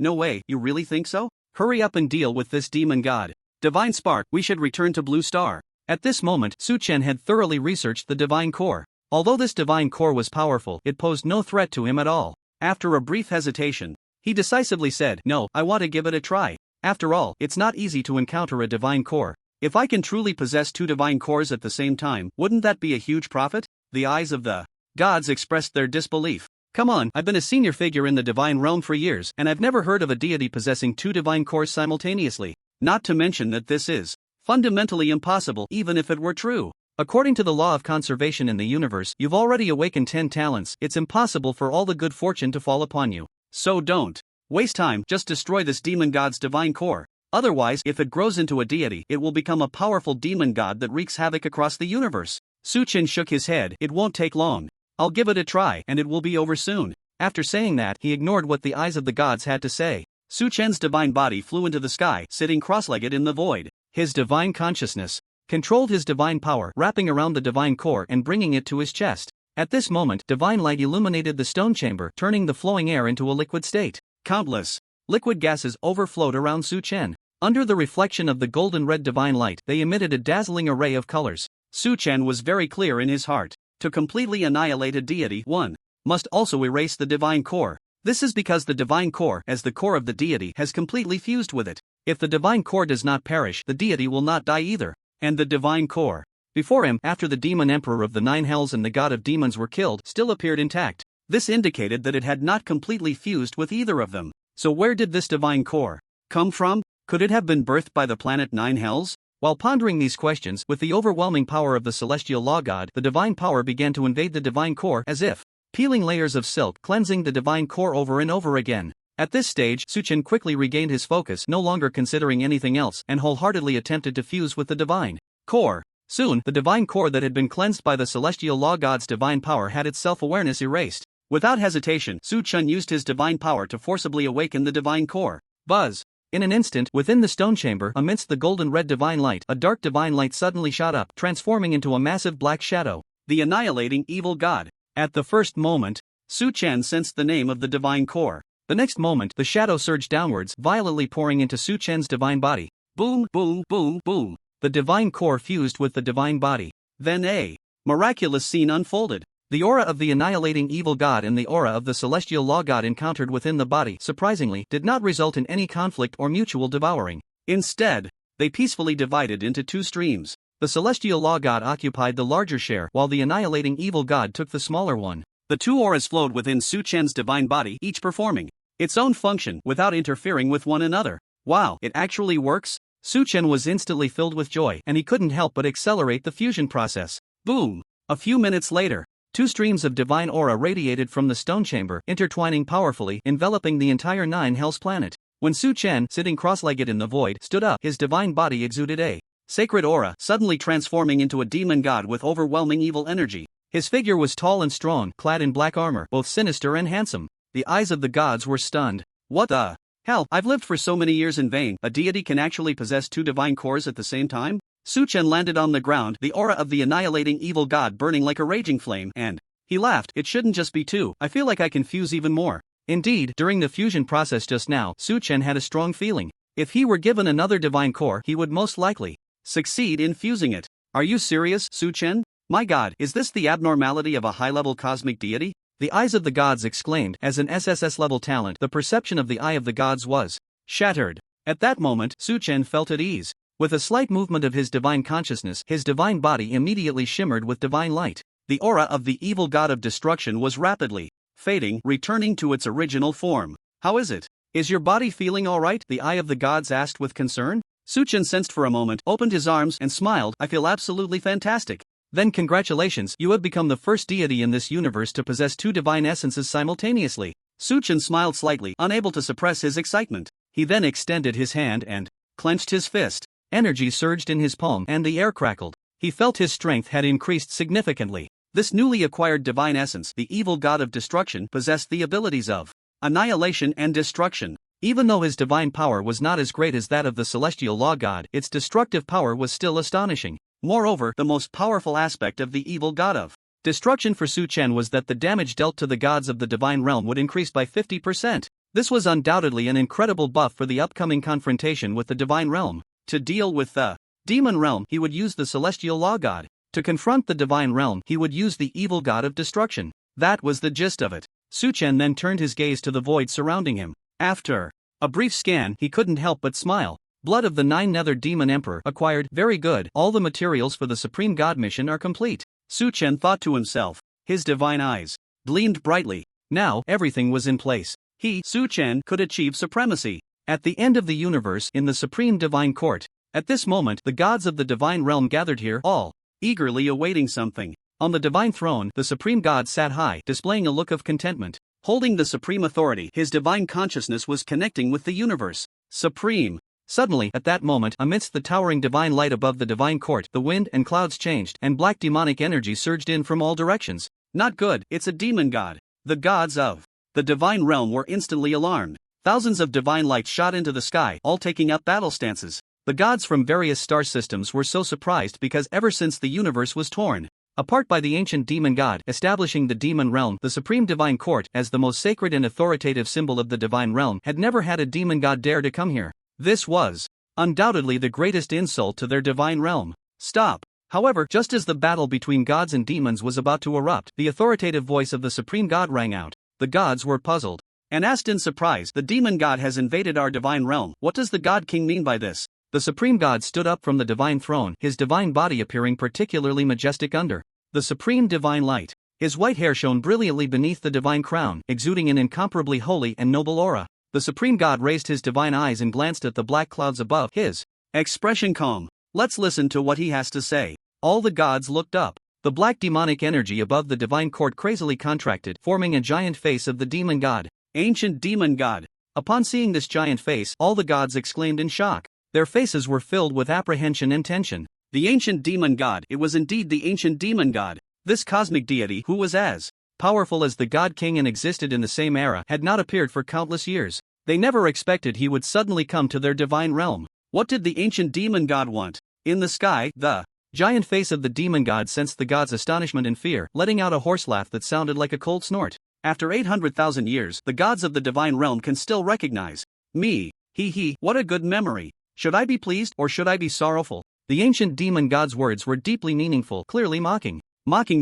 you really think so? Hurry up and deal with this demon god. Divine spark, we should return to blue star. At this moment, Su-chen had thoroughly researched the divine core. Although this divine core was powerful, it posed no threat to him at all. After a brief hesitation, he decisively said, no, I want to give it a try. After all, it's not easy to encounter a divine core. If I can truly possess two divine cores at the same time, wouldn't that be a huge profit? The eyes of the gods expressed their disbelief. Come on, I've been a senior figure in the divine realm for years, and I've never heard of a deity possessing two divine cores simultaneously. Not to mention that this is fundamentally impossible even if it were true. According to the law of conservation in the universe, you've already awakened 10 talents. It's impossible for all the good fortune to fall upon you. So don't waste time, just destroy this demon god's divine core. Otherwise, if it grows into a deity, it will become a powerful demon god that wreaks havoc across the universe. Su-chen shook his head. It won't take long. I'll give it a try, and it will be over soon. After saying that, he ignored what the eyes of the gods had to say. Su-chen's divine body flew into the sky, sitting cross-legged in the void. His divine consciousness controlled his divine power, wrapping around the divine core and bringing it to his chest. At this moment, divine light illuminated the stone chamber, turning the flowing air into a liquid state. Countless liquid gases overflowed around Su-chen. Under the reflection of the golden red divine light, they emitted a dazzling array of colors. Su-chen was very clear in his heart. To completely annihilate a deity, one must also erase the divine core. This is because the divine core, as the core of the deity, has completely fused with it. If the divine core does not perish, the deity will not die either. And the divine core before him, after the demon emperor of the nine hells and the god of demons were killed, still appeared intact. This indicated that it had not completely fused with either of them. So where did this divine core come from? Could it have been birthed by the planet Nine Hells? While pondering these questions, with the overwhelming power of the celestial law god, the divine power began to invade the divine core as if peeling layers of silk, cleansing the divine core over and over again. At this stage, Su-chen quickly regained his focus, no longer considering anything else, and wholeheartedly attempted to fuse with the divine core. Soon, the divine core that had been cleansed by the celestial law god's divine power had its self-awareness erased. Without hesitation, Su-chen used his divine power to forcibly awaken the divine core. Buzz! In an instant, within the stone chamber, amidst the golden red divine light, a dark divine light suddenly shot up, transforming into a massive black shadow. The annihilating evil god. At the first moment, Su-chen sensed the name of the divine core. The next moment, the shadow surged downwards, violently pouring into Su-chen's divine body. Boom, boom, boom, boom. The divine core fused with the divine body. Then a miraculous scene unfolded. The aura of the annihilating evil god and the aura of the celestial law god encountered within the body, surprisingly, did not result in any conflict or mutual devouring. Instead, they peacefully divided into two streams. The celestial law god occupied the larger share, while the annihilating evil god took the smaller one. The two auras flowed within Su Chen's divine body, each performing its own function without interfering with one another. Wow, it actually works? Su Chen was instantly filled with joy, and he couldn't help but accelerate the fusion process. Boom! A few minutes later, two streams of divine aura radiated from the stone chamber, intertwining powerfully, enveloping the entire Nine Hells planet. When Su Chen, sitting cross-legged in the void, stood up, his divine body exuded a sacred aura, suddenly transforming into a demon god with overwhelming evil energy. His figure was tall and strong, clad in black armor, both sinister and handsome. The eyes of the gods were stunned. What the hell? I've lived for so many years in vain. A deity can actually possess two divine cores at the same time? Su Chen landed on the ground, the aura of the annihilating evil god burning like a raging flame, and he laughed. It shouldn't just be two. I feel like I can fuse even more. Indeed, during the fusion process just now, Su Chen had a strong feeling. If he were given another divine core, he would most likely succeed in fusing it. Are you serious, Su Chen? My god, is this the abnormality of a high-level cosmic deity? The eyes of the gods exclaimed. As an SSS level talent, the perception of the eye of the gods was shattered. At that moment, Su Chen felt at ease. With a slight movement of his divine consciousness, his divine body immediately shimmered with divine light. The aura of the evil god of destruction was rapidly fading, returning to its original form. How is it? Is your body feeling alright? The eye of the gods asked with concern. Su Chen sensed for a moment, opened his arms, and smiled. I feel absolutely fantastic. Then congratulations, you have become the first deity in this universe to possess two divine essences simultaneously. Su Chen smiled slightly, unable to suppress his excitement. He then extended his hand and clenched his fist. Energy surged in his palm, and the air crackled. He felt his strength had increased significantly. This newly acquired divine essence, the evil god of destruction, possessed the abilities of annihilation and destruction. Even though his divine power was not as great as that of the celestial law god, its destructive power was still astonishing. Moreover, the most powerful aspect of the evil god of destruction for Su Chen was that the damage dealt to the gods of the divine realm would increase by 50%. This was undoubtedly an incredible buff for the upcoming confrontation with the divine realm. To deal with the demon realm, he would use the celestial law god. To confront the divine realm, he would use the evil god of destruction. That was the gist of it. Su Chen then turned his gaze to the void surrounding him. After a brief scan, he couldn't help but smile. Blood of the Nine Nether Demon Emperor acquired. Very good. All the materials for the Supreme God mission are complete. Su Chen thought to himself. His divine eyes gleamed brightly. Now, everything was in place. He, Su Chen, could achieve supremacy at the end of the universe in the Supreme Divine Court. At this moment, the gods of the divine realm gathered here, all eagerly awaiting something. On the divine throne, the Supreme God sat high, displaying a look of contentment. Holding the supreme authority, his divine consciousness was connecting with the universe. Supreme. Suddenly, at that moment, amidst the towering divine light above the divine court, the wind and clouds changed, and black demonic energy surged in from all directions. Not good, it's a demon god. The gods of the divine realm were instantly alarmed. Thousands of divine lights shot into the sky, all taking up battle stances. The gods from various star systems were so surprised because ever since the universe was torn apart by the ancient demon god, establishing the demon realm, the supreme divine court, as the most sacred and authoritative symbol of the divine realm, had never had a demon god dare to come here. This was undoubtedly the greatest insult to their divine realm. Stop. However, just as the battle between gods and demons was about to erupt, the authoritative voice of the supreme god rang out. The gods were puzzled and asked in surprise, the demon god has invaded our divine realm. What does the god king mean by this? The supreme god stood up from the divine throne, his divine body appearing particularly majestic under the supreme divine light. His white hair shone brilliantly beneath the divine crown, exuding an incomparably holy and noble aura. The supreme god raised his divine eyes and glanced at the black clouds above, his expression calm. Let's listen to what he has to say. All the gods looked up. The black demonic energy above the divine court crazily contracted, forming a giant face of the demon god. Ancient demon god. Upon seeing this giant face, all the gods exclaimed in shock. Their faces were filled with apprehension and tension. The ancient demon god, it was indeed the ancient demon god. This cosmic deity, who was as powerful as the god king and existed in the same era, had not appeared for countless years. They never expected he would suddenly come to their divine realm. What did the ancient demon god want? In the sky, the giant face of the demon god sensed the god's astonishment and fear, letting out a horse laugh that sounded like a cold snort. After 800,000 years, the gods of the divine realm can still recognize me. He, what a good memory. Should I be pleased or should I be sorrowful? The ancient demon god's words were deeply meaningful, clearly mocking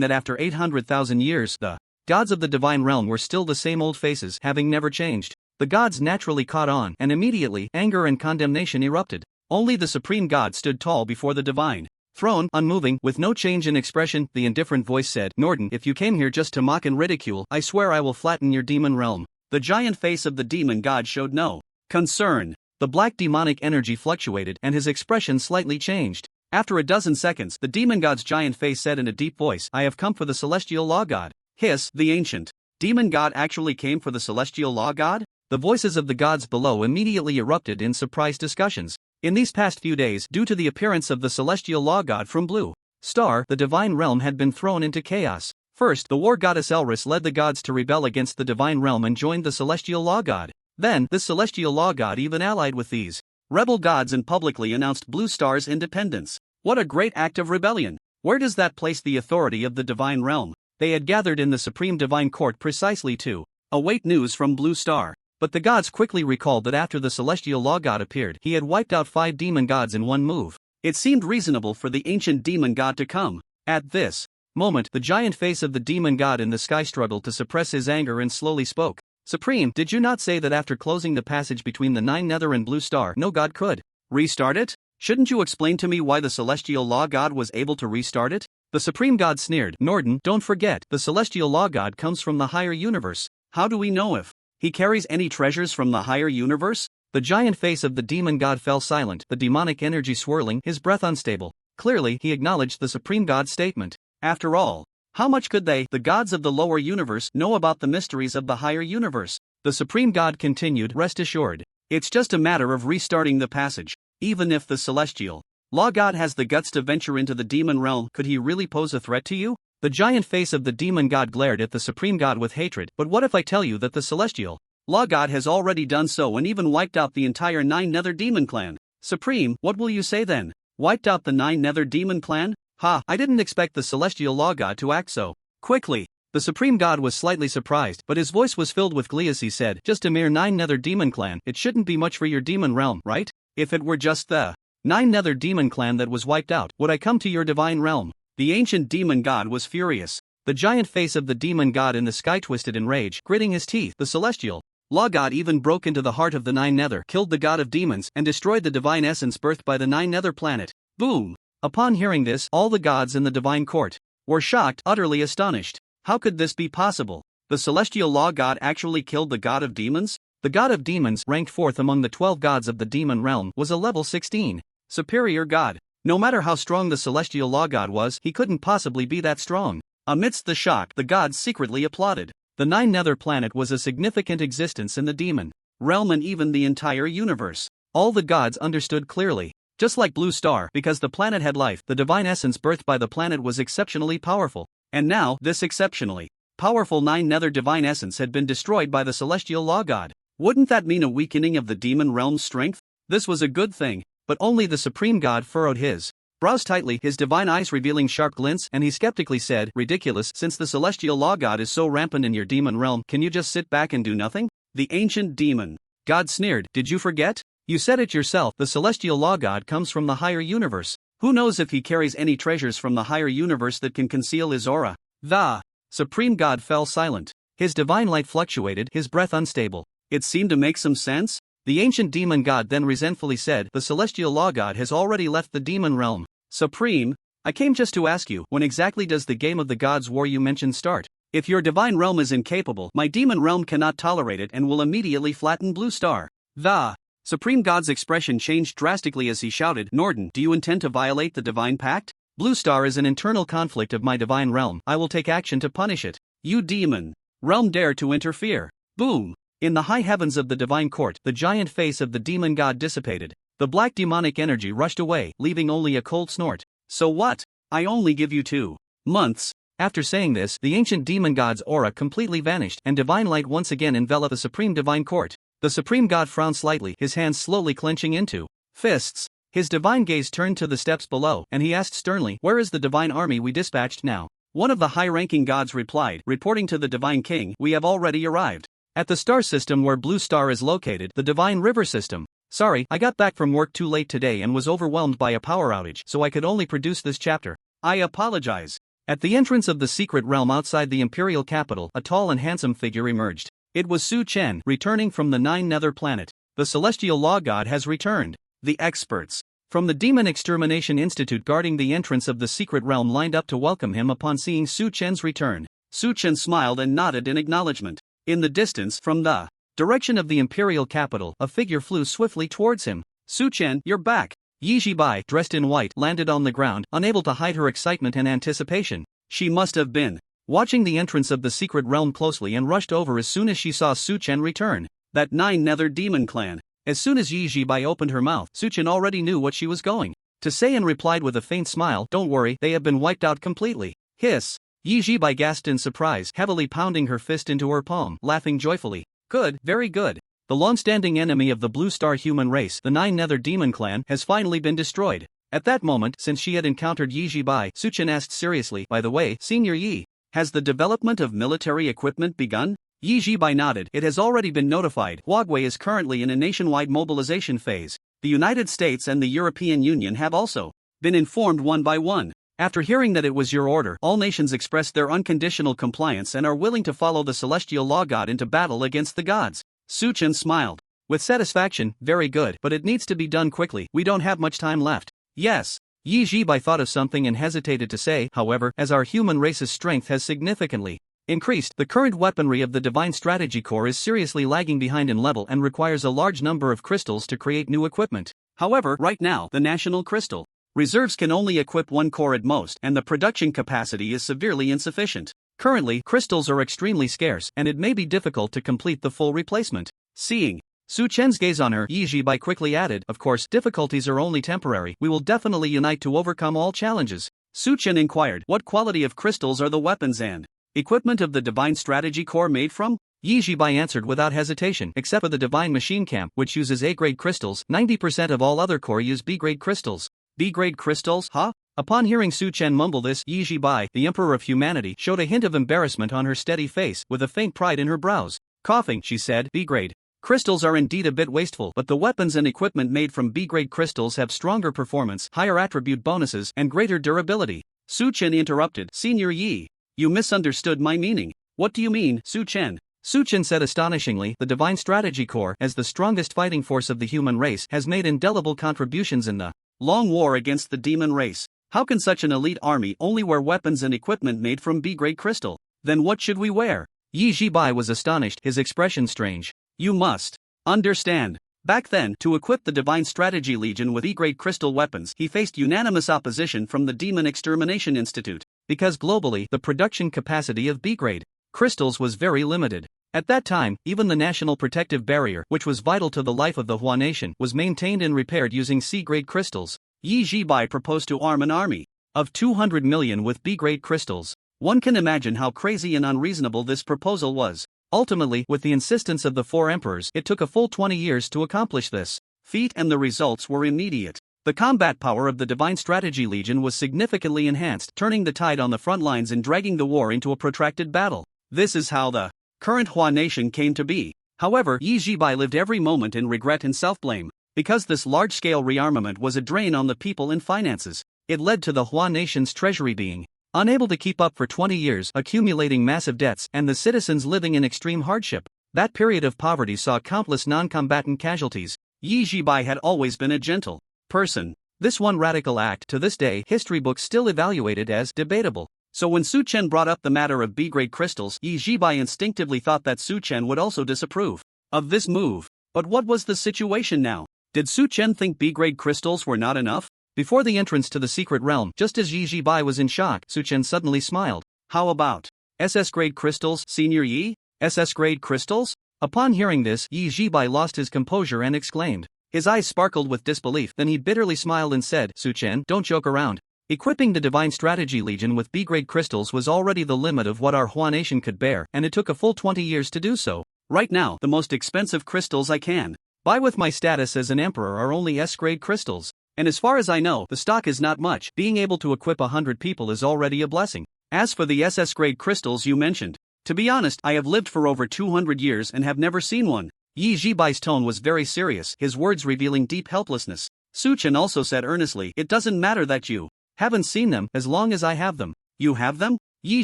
that after 800,000 years, the gods of the divine realm were still the same old faces, having never changed. The gods naturally caught on, and immediately, anger and condemnation erupted. Only the supreme god stood tall before the divine Throne, unmoving, with no change in expression, the indifferent voice said, Norden, if you came here just to mock and ridicule, I swear I will flatten your demon realm. The giant face of the demon god showed no concern. The black demonic energy fluctuated and his expression slightly changed. After a dozen seconds, the demon god's giant face said in a deep voice, I have come for the celestial law god. Hiss, the ancient demon god actually came for the celestial law god? The voices of the gods below immediately erupted in surprised discussions. In these past few days, due to the appearance of the celestial law god from Blue Star, the divine realm had been thrown into chaos. First, the war goddess Elris led the gods to rebel against the divine realm and joined the celestial law god. Then, this celestial law god even allied with these rebel gods and publicly announced Blue Star's independence. What a great act of rebellion! Where does that place the authority of the divine realm? They had gathered in the Supreme Divine Court precisely to await news from Blue Star. But the gods quickly recalled that after the celestial law god appeared, he had wiped out 5 demon gods in one move. It seemed reasonable for the ancient demon god to come. At this moment, the giant face of the demon god in the sky struggled to suppress his anger and slowly spoke. Supreme, did you not say that after closing the passage between the 9 Nether and Blue Star, no god could restart it? Shouldn't you explain to me why the celestial law god was able to restart it? The supreme god sneered. Norden, don't forget, the celestial law god comes from the higher universe. How do we know if he carries any treasures from the higher universe? The giant face of the demon god fell silent, the demonic energy swirling, his breath unstable. Clearly, he acknowledged the supreme god's statement. After all, how much could they, the gods of the lower universe, know about the mysteries of the higher universe? The supreme god continued, rest assured. It's just a matter of restarting the passage. Even if the celestial law god has the guts to venture into the demon realm, could he really pose a threat to you? The giant face of the demon god glared at the supreme god with hatred. But what if I tell you that the celestial law god has already done so and even wiped out the entire 9 Nether demon clan? Supreme, what will you say then? Wiped out the 9 Nether demon clan? Ha, I didn't expect the celestial law god to act so quickly. The supreme god was slightly surprised, but his voice was filled with glee as he said, just a mere 9 Nether demon clan, it shouldn't be much for your demon realm, right? If it were just the 9 Nether demon clan that was wiped out, would I come to your divine realm? The ancient demon god was furious. The giant face of the demon god in the sky twisted in rage, gritting his teeth. The celestial law god even broke into the heart of the 9 Nether, killed the god of demons, and destroyed the divine essence birthed by the 9 Nether planet. Boom! Upon hearing this, all the gods in the divine court were shocked, utterly astonished. How could this be possible? The celestial law god actually killed the god of demons? The god of demons, ranked 4th among the 12 gods of the demon realm, was a level 16 superior god. No matter how strong the celestial law god was, he couldn't possibly be that strong. Amidst the shock, the gods secretly applauded. The 9 Nether planet was a significant existence in the demon realm and even the entire universe. All the gods understood clearly. Just like Blue Star, because the planet had life, the divine essence birthed by the planet was exceptionally powerful. And now, this exceptionally powerful 9 Nether divine essence had been destroyed by the celestial law god. Wouldn't that mean a weakening of the demon realm's strength? This was a good thing, but only the supreme god furrowed his brows tightly, his divine eyes revealing sharp glints, and he skeptically said, ridiculous, since the celestial law god is so rampant in your demon realm, can you just sit back and do nothing? The ancient demon god sneered, did you forget? You said it yourself, the celestial law god comes from the higher universe. Who knows if he carries any treasures from the higher universe that can conceal his aura? The supreme god fell silent. His divine light fluctuated, his breath unstable. It seemed to make some sense. The ancient demon god then resentfully said, the celestial law god has already left the demon realm. Supreme, I came just to ask you, when exactly does the game of the gods war you mentioned start? If your divine realm is incapable, my demon realm cannot tolerate it and will immediately flatten Blue Star. The supreme god's expression changed drastically as he shouted, Norden, do you intend to violate the divine pact? Blue Star is an internal conflict of my divine realm. I will take action to punish it. You demon realm dare to interfere. Boom! In the high heavens of the divine court, the giant face of the demon god dissipated. The black demonic energy rushed away, leaving only a cold snort. So what? I only give you 2 months. After saying this, the ancient demon god's aura completely vanished, and divine light once again enveloped the supreme divine court. The supreme god frowned slightly, his hands slowly clenching into fists. His divine gaze turned to the steps below, and he asked sternly, where is the divine army we dispatched now? One of the high-ranking gods replied, reporting to the divine king, we have already arrived at the star system where Blue Star is located, the divine river system. Sorry, I got back from work too late today and was overwhelmed by a power outage, so I could only produce this chapter. I apologize. At the entrance of the secret realm outside the imperial capital, a tall and handsome figure emerged. It was Su Chen, returning from the 9 Nether planet. The celestial law god has returned. The experts from the Demon Extermination Institute guarding the entrance of the secret realm lined up to welcome him upon seeing Su Chen's return. Su Chen smiled and nodded in acknowledgement. In the distance, from the direction of the imperial capital, a figure flew swiftly towards him. Su Chen, you're back. Yi Zibai, dressed in white, landed on the ground, unable to hide her excitement and anticipation. She must have been watching the entrance of the secret realm closely and rushed over as soon as she saw Su Chen return. That nine-nether demon clan. As soon as Yi Zibai opened her mouth, Su Chen already knew what she was going to say and replied with a faint smile, "Don't worry, they have been wiped out completely." Hiss. Yi Zibai gasped in surprise, heavily pounding her fist into her palm, laughing joyfully. Good, very good. The long-standing enemy of the Blue Star human race, the Nine-Nether Demon Clan, has finally been destroyed. At that moment, since she had encountered Yi Zibai, Su Chen asked seriously, "By the way, Senior Yi, has the development of military equipment begun?" Yi Zibai nodded. "It has already been notified. Huawei is currently in a nationwide mobilization phase. The United States and the European Union have also been informed one by one. After hearing that it was your order, all nations expressed their unconditional compliance and are willing to follow the celestial law god into battle against the gods." Su Chen smiled with satisfaction. "Very good, but it needs to be done quickly. We don't have much time left." "Yes." Yi Zibai thought of something and hesitated to say, "However, as our human race's strength has significantly increased, the current weaponry of the Divine Strategy Corps is seriously lagging behind in level and requires a large number of crystals to create new equipment. However, right now, the National Crystal Reserves can only equip one core at most, and the production capacity is severely insufficient. Currently, crystals are extremely scarce, and it may be difficult to complete the full replacement." Seeing Su Chen's gaze on her, Yi Zibai quickly added, "Of course, difficulties are only temporary. We will definitely unite to overcome all challenges." Su Chen inquired, "What quality of crystals are the weapons and equipment of the Divine Strategy Corps made from?" Yi Zibai answered without hesitation, "Except for the Divine Machine Camp, which uses A-grade crystals, 90% of all other core use B-grade crystals." B-grade crystals, huh? Upon hearing Su Chen mumble this, Yi Zibai, the Emperor of Humanity, showed a hint of embarrassment on her steady face, with a faint pride in her brows. Coughing, she said, "B-grade crystals are indeed a bit wasteful, but the weapons and equipment made from B-grade crystals have stronger performance, higher attribute bonuses, and greater durability." Su Chen interrupted, "Senior Yi, you misunderstood my meaning." "What do you mean, Su Chen?" Su Chen said astonishingly, "The Divine Strategy Corps, as the strongest fighting force of the human race, has made indelible contributions in the long war against the demon race. How can such an elite army only wear weapons and equipment made from B-grade crystal? Then what should we wear?" Yi Zibai was astonished, his expression strange. "You must understand. Back then, to equip the Divine Strategy Legion with E-grade crystal weapons, he faced unanimous opposition from the Demon Extermination Institute, because globally, the production capacity of B-grade crystals was very limited. At that time, even the National Protective Barrier, which was vital to the life of the Hua Nation, was maintained and repaired using C-grade crystals. Yi Zibai proposed to arm an army of 200 million with B-grade crystals. One can imagine how crazy and unreasonable this proposal was. Ultimately, with the insistence of the four emperors, it took a full 20 years to accomplish this feat, and the results were immediate. The combat power of the Divine Strategy Legion was significantly enhanced, turning the tide on the front lines and dragging the war into a protracted battle. This is how the current Hua Nation came to be. However, Yi Zibai lived every moment in regret and self-blame, because this large-scale rearmament was a drain on the people and finances. It led to the Hua Nation's treasury being unable to keep up for 20 years, accumulating massive debts, and the citizens living in extreme hardship. That period of poverty saw countless non-combatant casualties. Yi Zibai had always been a gentle person. This one radical act, to this day, history books still evaluate it as debatable. So when Su Chen brought up the matter of B-grade crystals, Yi Zibai instinctively thought that Su Chen would also disapprove of this move. But what was the situation now? Did Su Chen think B-grade crystals were not enough? Before the entrance to the secret realm, just as Yi Zibai was in shock, Su Chen suddenly smiled. "How about SS-grade crystals, Senior Yi? SS-grade crystals?" Upon hearing this, Yi Zibai lost his composure and exclaimed. His eyes sparkled with disbelief, then he bitterly smiled and said, "Su Chen, don't joke around. Equipping the Divine Strategy Legion with B-grade crystals was already the limit of what our Hua Nation could bear, and it took a full 20 years to do so. Right now, the most expensive crystals I can buy with my status as an emperor are only S-grade crystals. And as far as I know, the stock is not much. Being able to equip 100 people is already a blessing. As for the SS-grade crystals you mentioned, to be honest, I have lived for over 200 years and have never seen one." Yi Zibai's tone was very serious, his words revealing deep helplessness. Su Chen also said earnestly, "It doesn't matter that you haven't seen them, as long as I have them." "You have them?" Yi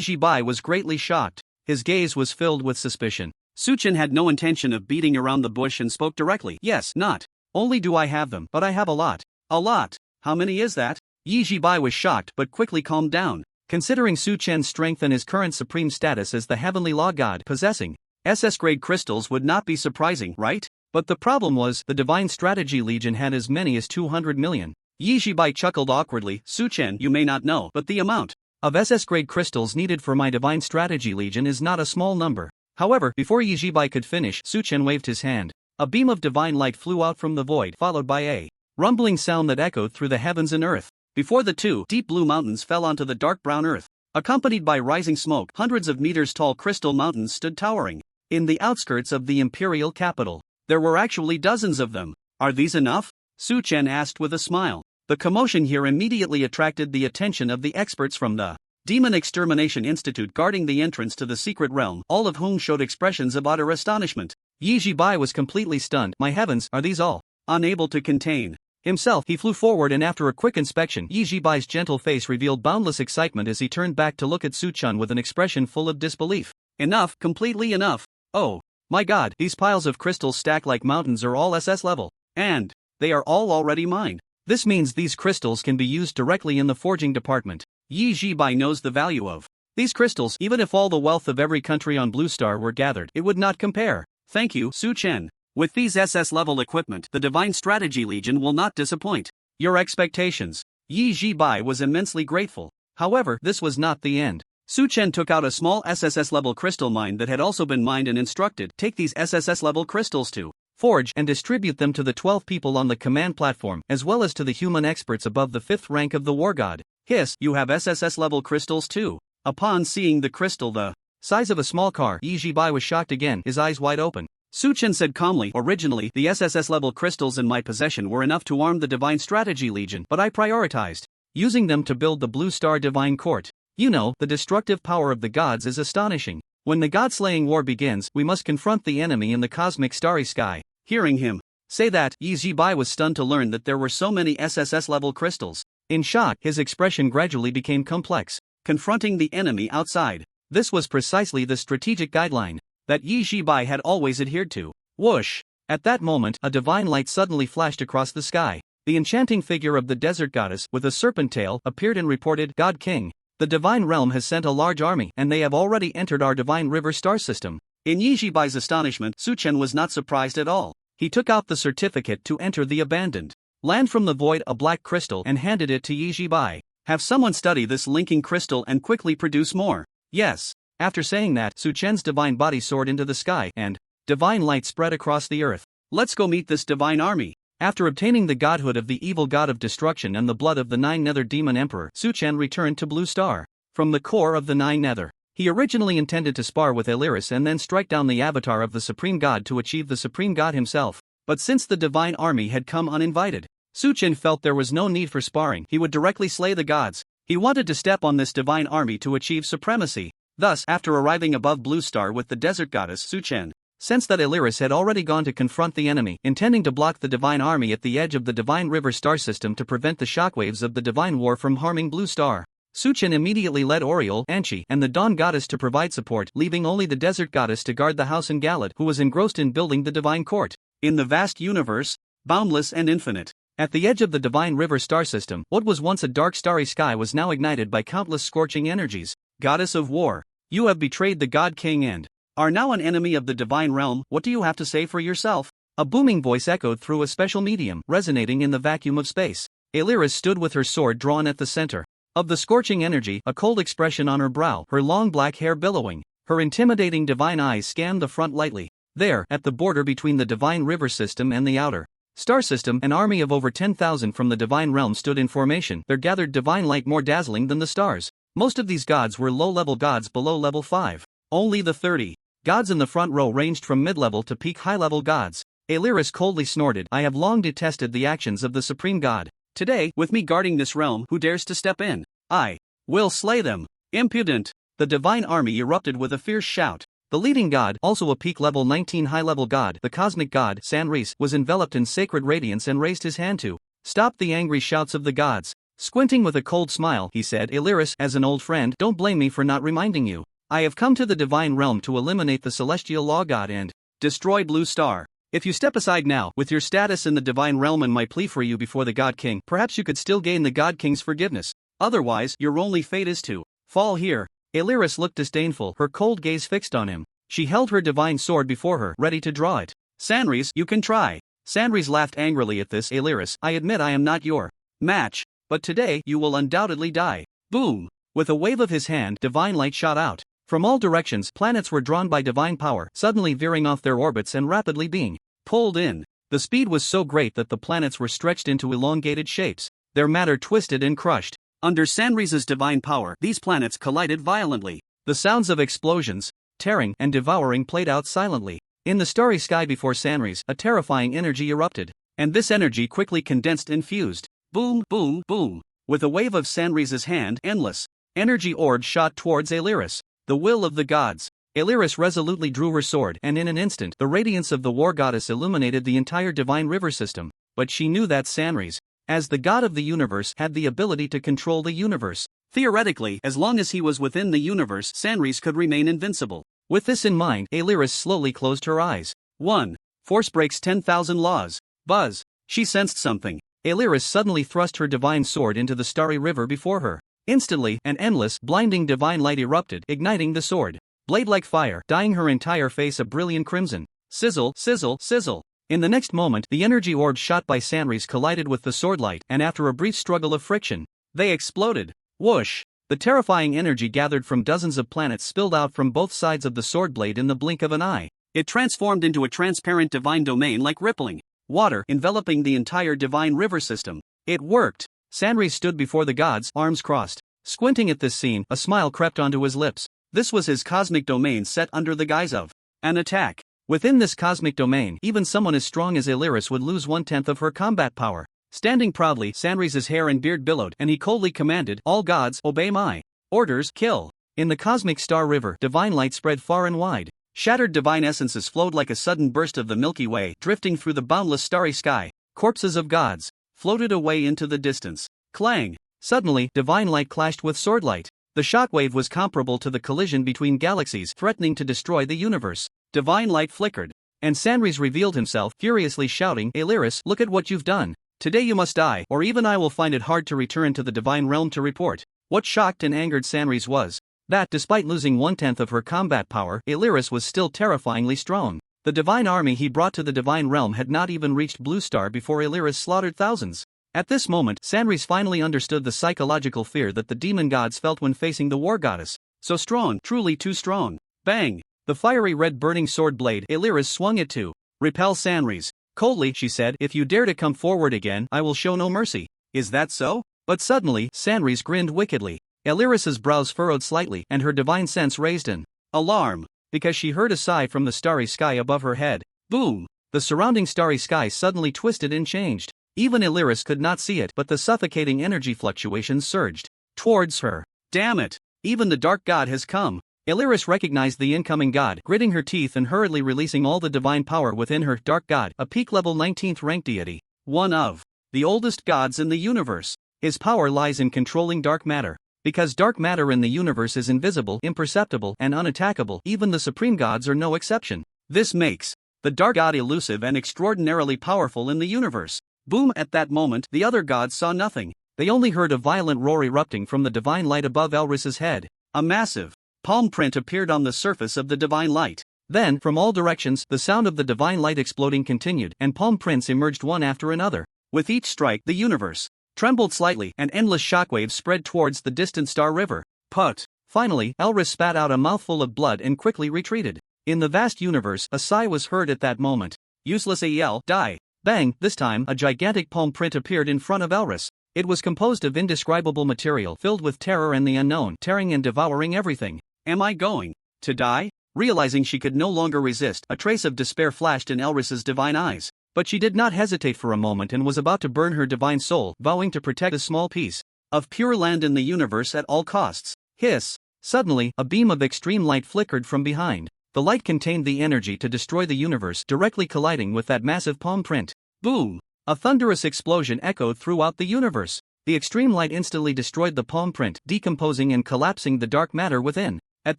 Zibai was greatly shocked. His gaze was filled with suspicion. Su Chen had no intention of beating around the bush and spoke directly. "Yes, not only do I have them, but I have a lot. A lot. How many is that? Yi Jibai was shocked but quickly calmed down. Considering Su Chen's strength and his current supreme status as the heavenly law god possessing SS-grade crystals would not be surprising, right? But the problem was, the Divine Strategy Legion had as many as 200 million. Yi Jibai chuckled awkwardly. Su Chen, you may not know, but the amount of SS-grade crystals needed for my Divine Strategy Legion is not a small number. However, before Yi Jibai could finish, Su Chen waved his hand. A beam of divine light flew out from the void, followed by a rumbling sound that echoed through the heavens and earth. Before the two, deep blue mountains fell onto the dark brown earth. Accompanied by rising smoke, hundreds of meters tall crystal mountains stood towering in the outskirts of the imperial capital. There were actually dozens of them. Are these enough? Su Chen asked with a smile. The commotion here immediately attracted the attention of the experts from the Demon Extermination Institute guarding the entrance to the secret realm, all of whom showed expressions of utter astonishment. Yi Jibai was completely stunned. My heavens, are these all? Unable to contain himself, he flew forward, and after a quick inspection, Yi Jibai's gentle face revealed boundless excitement as he turned back to look at Su Chen with an expression full of disbelief. Enough, completely enough. Oh my god, these piles of crystals stacked like mountains are all SS level. And they are all already mine. This means these crystals can be used directly in the forging department. Yi Jibai knows the value of these crystals. Even if all the wealth of every country on Blue Star were gathered, it would not compare. Thank you, Su Chen. With these SS-level equipment, the Divine Strategy Legion will not disappoint your expectations. Yi Jibai was immensely grateful. However, this was not the end. Su Chen took out a small SSS-level crystal mine that had also been mined and instructed, take these SSS-level crystals to forge and distribute them to the 12 people on the command platform, as well as to the human experts above the 5th rank of the war god. Hiss, you have SSS-level crystals too. Upon seeing the crystal the size of a small car, Yi Jibai was shocked again, his eyes wide open. Su Chen said calmly, originally, the SSS-level crystals in my possession were enough to arm the Divine Strategy Legion, but I prioritized using them to build the Blue Star Divine Court. You know, the destructive power of the gods is astonishing. When the god-slaying war begins, we must confront the enemy in the cosmic starry sky. Hearing him say that, Yi Jibai was stunned to learn that there were so many SSS-level crystals. In shock, his expression gradually became complex. Confronting the enemy outside. This was precisely the strategic guideline that Yi Jibai had always adhered to. Whoosh! At that moment, a divine light suddenly flashed across the sky. The enchanting figure of the desert goddess, with a serpent tail, appeared and reported, God King, the divine realm has sent a large army, and they have already entered our divine river star system. In Yi Jibai's astonishment, Su Chen was not surprised at all. He took out the certificate to enter the abandoned land from the void, a black crystal, and handed it to Yi Jibai. Have someone study this linking crystal and quickly produce more. Yes. After saying that, Su Chen's divine body soared into the sky, and divine light spread across the earth. Let's go meet this divine army. After obtaining the godhood of the evil god of destruction and the blood of the Nine Nether Demon Emperor, Su Chen returned to Blue Star. From the core of the Nine Nether, he originally intended to spar with Illyris and then strike down the avatar of the Supreme God to achieve the Supreme God himself. But since the divine army had come uninvited, Su Chen felt there was no need for sparring. He would directly slay the gods. He wanted to step on this divine army to achieve supremacy. Thus, after arriving above Blue Star with the desert goddess, Su Chen sensed that Illyris had already gone to confront the enemy, intending to block the divine army at the edge of the divine river star system to prevent the shockwaves of the divine war from harming Blue Star. Su Chen immediately led Oriole, Anchi, and the dawn goddess to provide support, leaving only the desert goddess to guard the house and Galad, who was engrossed in building the divine court. In the vast universe, boundless and infinite, at the edge of the divine river star system, what was once a dark starry sky was now ignited by countless scorching energies. Goddess of war, you have betrayed the God King and are now an enemy of the divine realm. What do you have to say for yourself? A booming voice echoed through a special medium, resonating in the vacuum of space. Illyris stood with her sword drawn at the center of the scorching energy, a cold expression on her brow, her long black hair billowing. Her intimidating divine eyes scanned the front lightly. There, at the border between the divine river system and the outer star system, an army of over 10,000 from the divine realm stood in formation, their gathered divine light more dazzling than the stars. Most of these gods were low-level gods below level 5. Only the 30 gods in the front row ranged from mid-level to peak high-level gods. Illyris coldly snorted, I have long detested the actions of the Supreme God. Today, with me guarding this realm, who dares to step in? I will slay them. Impudent! The divine army erupted with a fierce shout. The leading god, also a peak level 19 high-level god, the cosmic god, Sanris, was enveloped in sacred radiance and raised his hand to stop the angry shouts of the gods. Squinting with a cold smile, he said, Illyris, as an old friend, don't blame me for not reminding you. I have come to the divine realm to eliminate the celestial law god and destroy Blue Star. If you step aside now, with your status in the divine realm and my plea for you before the God King, perhaps you could still gain the God King's forgiveness. Otherwise, your only fate is to fall here. Illyris looked disdainful, her cold gaze fixed on him. She held her divine sword before her, ready to draw it. Sanris, you can try. Sanris laughed angrily at this. Illyris, I admit I am not your match, but today you will undoubtedly die. Boom! With a wave of his hand, divine light shot out. From all directions, planets were drawn by divine power, suddenly veering off their orbits and rapidly being pulled in. The speed was so great that the planets were stretched into elongated shapes, their matter twisted and crushed. Under Sanris's divine power, these planets collided violently. The sounds of explosions, tearing, and devouring played out silently. In the starry sky before Sanris, a terrifying energy erupted, and this energy quickly condensed and fused. Boom, boom, boom. With a wave of Sanris's hand, endless energy orbs shot towards Illyris. The will of the gods. Illyris resolutely drew her sword, and in an instant, the radiance of the war goddess illuminated the entire divine river system. But she knew that Sanris, as the god of the universe, had the ability to control the universe. Theoretically, as long as he was within the universe, Sanris could remain invincible. With this in mind, Illyris slowly closed her eyes. 1. Force breaks 10,000 laws. Buzz. She sensed something. Illyris suddenly thrust her divine sword into the starry river before her. Instantly, an endless, blinding divine light erupted, igniting the sword. Blade like fire, dyeing her entire face a brilliant crimson. Sizzle, sizzle, sizzle. In the next moment, the energy orbs shot by Sanris collided with the sword light, and after a brief struggle of friction, they exploded. Whoosh! The terrifying energy gathered from dozens of planets spilled out from both sides of the sword blade in the blink of an eye. It transformed into a transparent divine domain like rippling water, enveloping the entire divine river system. It worked! Sanris stood before the gods, arms crossed. Squinting at this scene, a smile crept onto his lips. This was his cosmic domain set under the guise of an attack. Within this cosmic domain, even someone as strong as Illyris would lose 1/10 of her combat power. Standing proudly, Sanris's hair and beard billowed, and he coldly commanded, "All gods, obey my orders, kill." In the cosmic star river, divine light spread far and wide. Shattered divine essences flowed like a sudden burst of the Milky Way, drifting through the boundless starry sky. Corpses of gods floated away into the distance. Clang! Suddenly, divine light clashed with sword light. The shockwave was comparable to the collision between galaxies, threatening to destroy the universe. Divine light flickered, and Sanris revealed himself, furiously shouting, "Illyris, look at what you've done. Today you must die, or even I will find it hard to return to the divine realm to report." What shocked and angered Sanris was that, despite losing 1/10 of her combat power, Illyris was still terrifyingly strong. The divine army he brought to the divine realm had not even reached Blue Star before Illyris slaughtered thousands. At this moment, Sanris finally understood the psychological fear that the demon gods felt when facing the war goddess. So strong, truly too strong. Bang! The fiery red burning sword blade, Illyris swung it to repel Sanris. Coldly, she said, "If you dare to come forward again, I will show no mercy." "Is that so?" But suddenly, Sanris grinned wickedly. Illyris's brows furrowed slightly, and her divine sense raised an alarm, because she heard a sigh from the starry sky above her head. Boom! The surrounding starry sky suddenly twisted and changed. Even Illyris could not see it, but the suffocating energy fluctuations surged towards her. Damn it! Even the dark god has come. Illyris recognized the incoming god, gritting her teeth and hurriedly releasing all the divine power within her. Dark god, a peak level 19th rank deity, one of the oldest gods in the universe. His power lies in controlling dark matter. Because dark matter in the universe is invisible, imperceptible, and unattackable, even the supreme gods are no exception. This makes the dark god elusive and extraordinarily powerful in the universe. Boom! At that moment, the other gods saw nothing. They only heard a violent roar erupting from the divine light above Elris's head. A massive palm print appeared on the surface of the divine light. Then, from all directions, the sound of the divine light exploding continued, and palm prints emerged one after another. With each strike, the universe trembled slightly, and endless shockwaves spread towards the distant star river. Put! Finally, Elris spat out a mouthful of blood and quickly retreated. In the vast universe, a sigh was heard at that moment. Useless AL, die! Bang! This time, a gigantic palm print appeared in front of Elris. It was composed of indescribable material filled with terror and the unknown, tearing and devouring everything. Am I going to die? Realizing she could no longer resist, a trace of despair flashed in Elris's divine eyes. But she did not hesitate for a moment and was about to burn her divine soul, vowing to protect a small piece of pure land in the universe at all costs. Hiss! Suddenly, a beam of extreme light flickered from behind. The light contained the energy to destroy the universe, directly colliding with that massive palm print. Boom! A thunderous explosion echoed throughout the universe. The extreme light instantly destroyed the palm print, decomposing and collapsing the dark matter within. At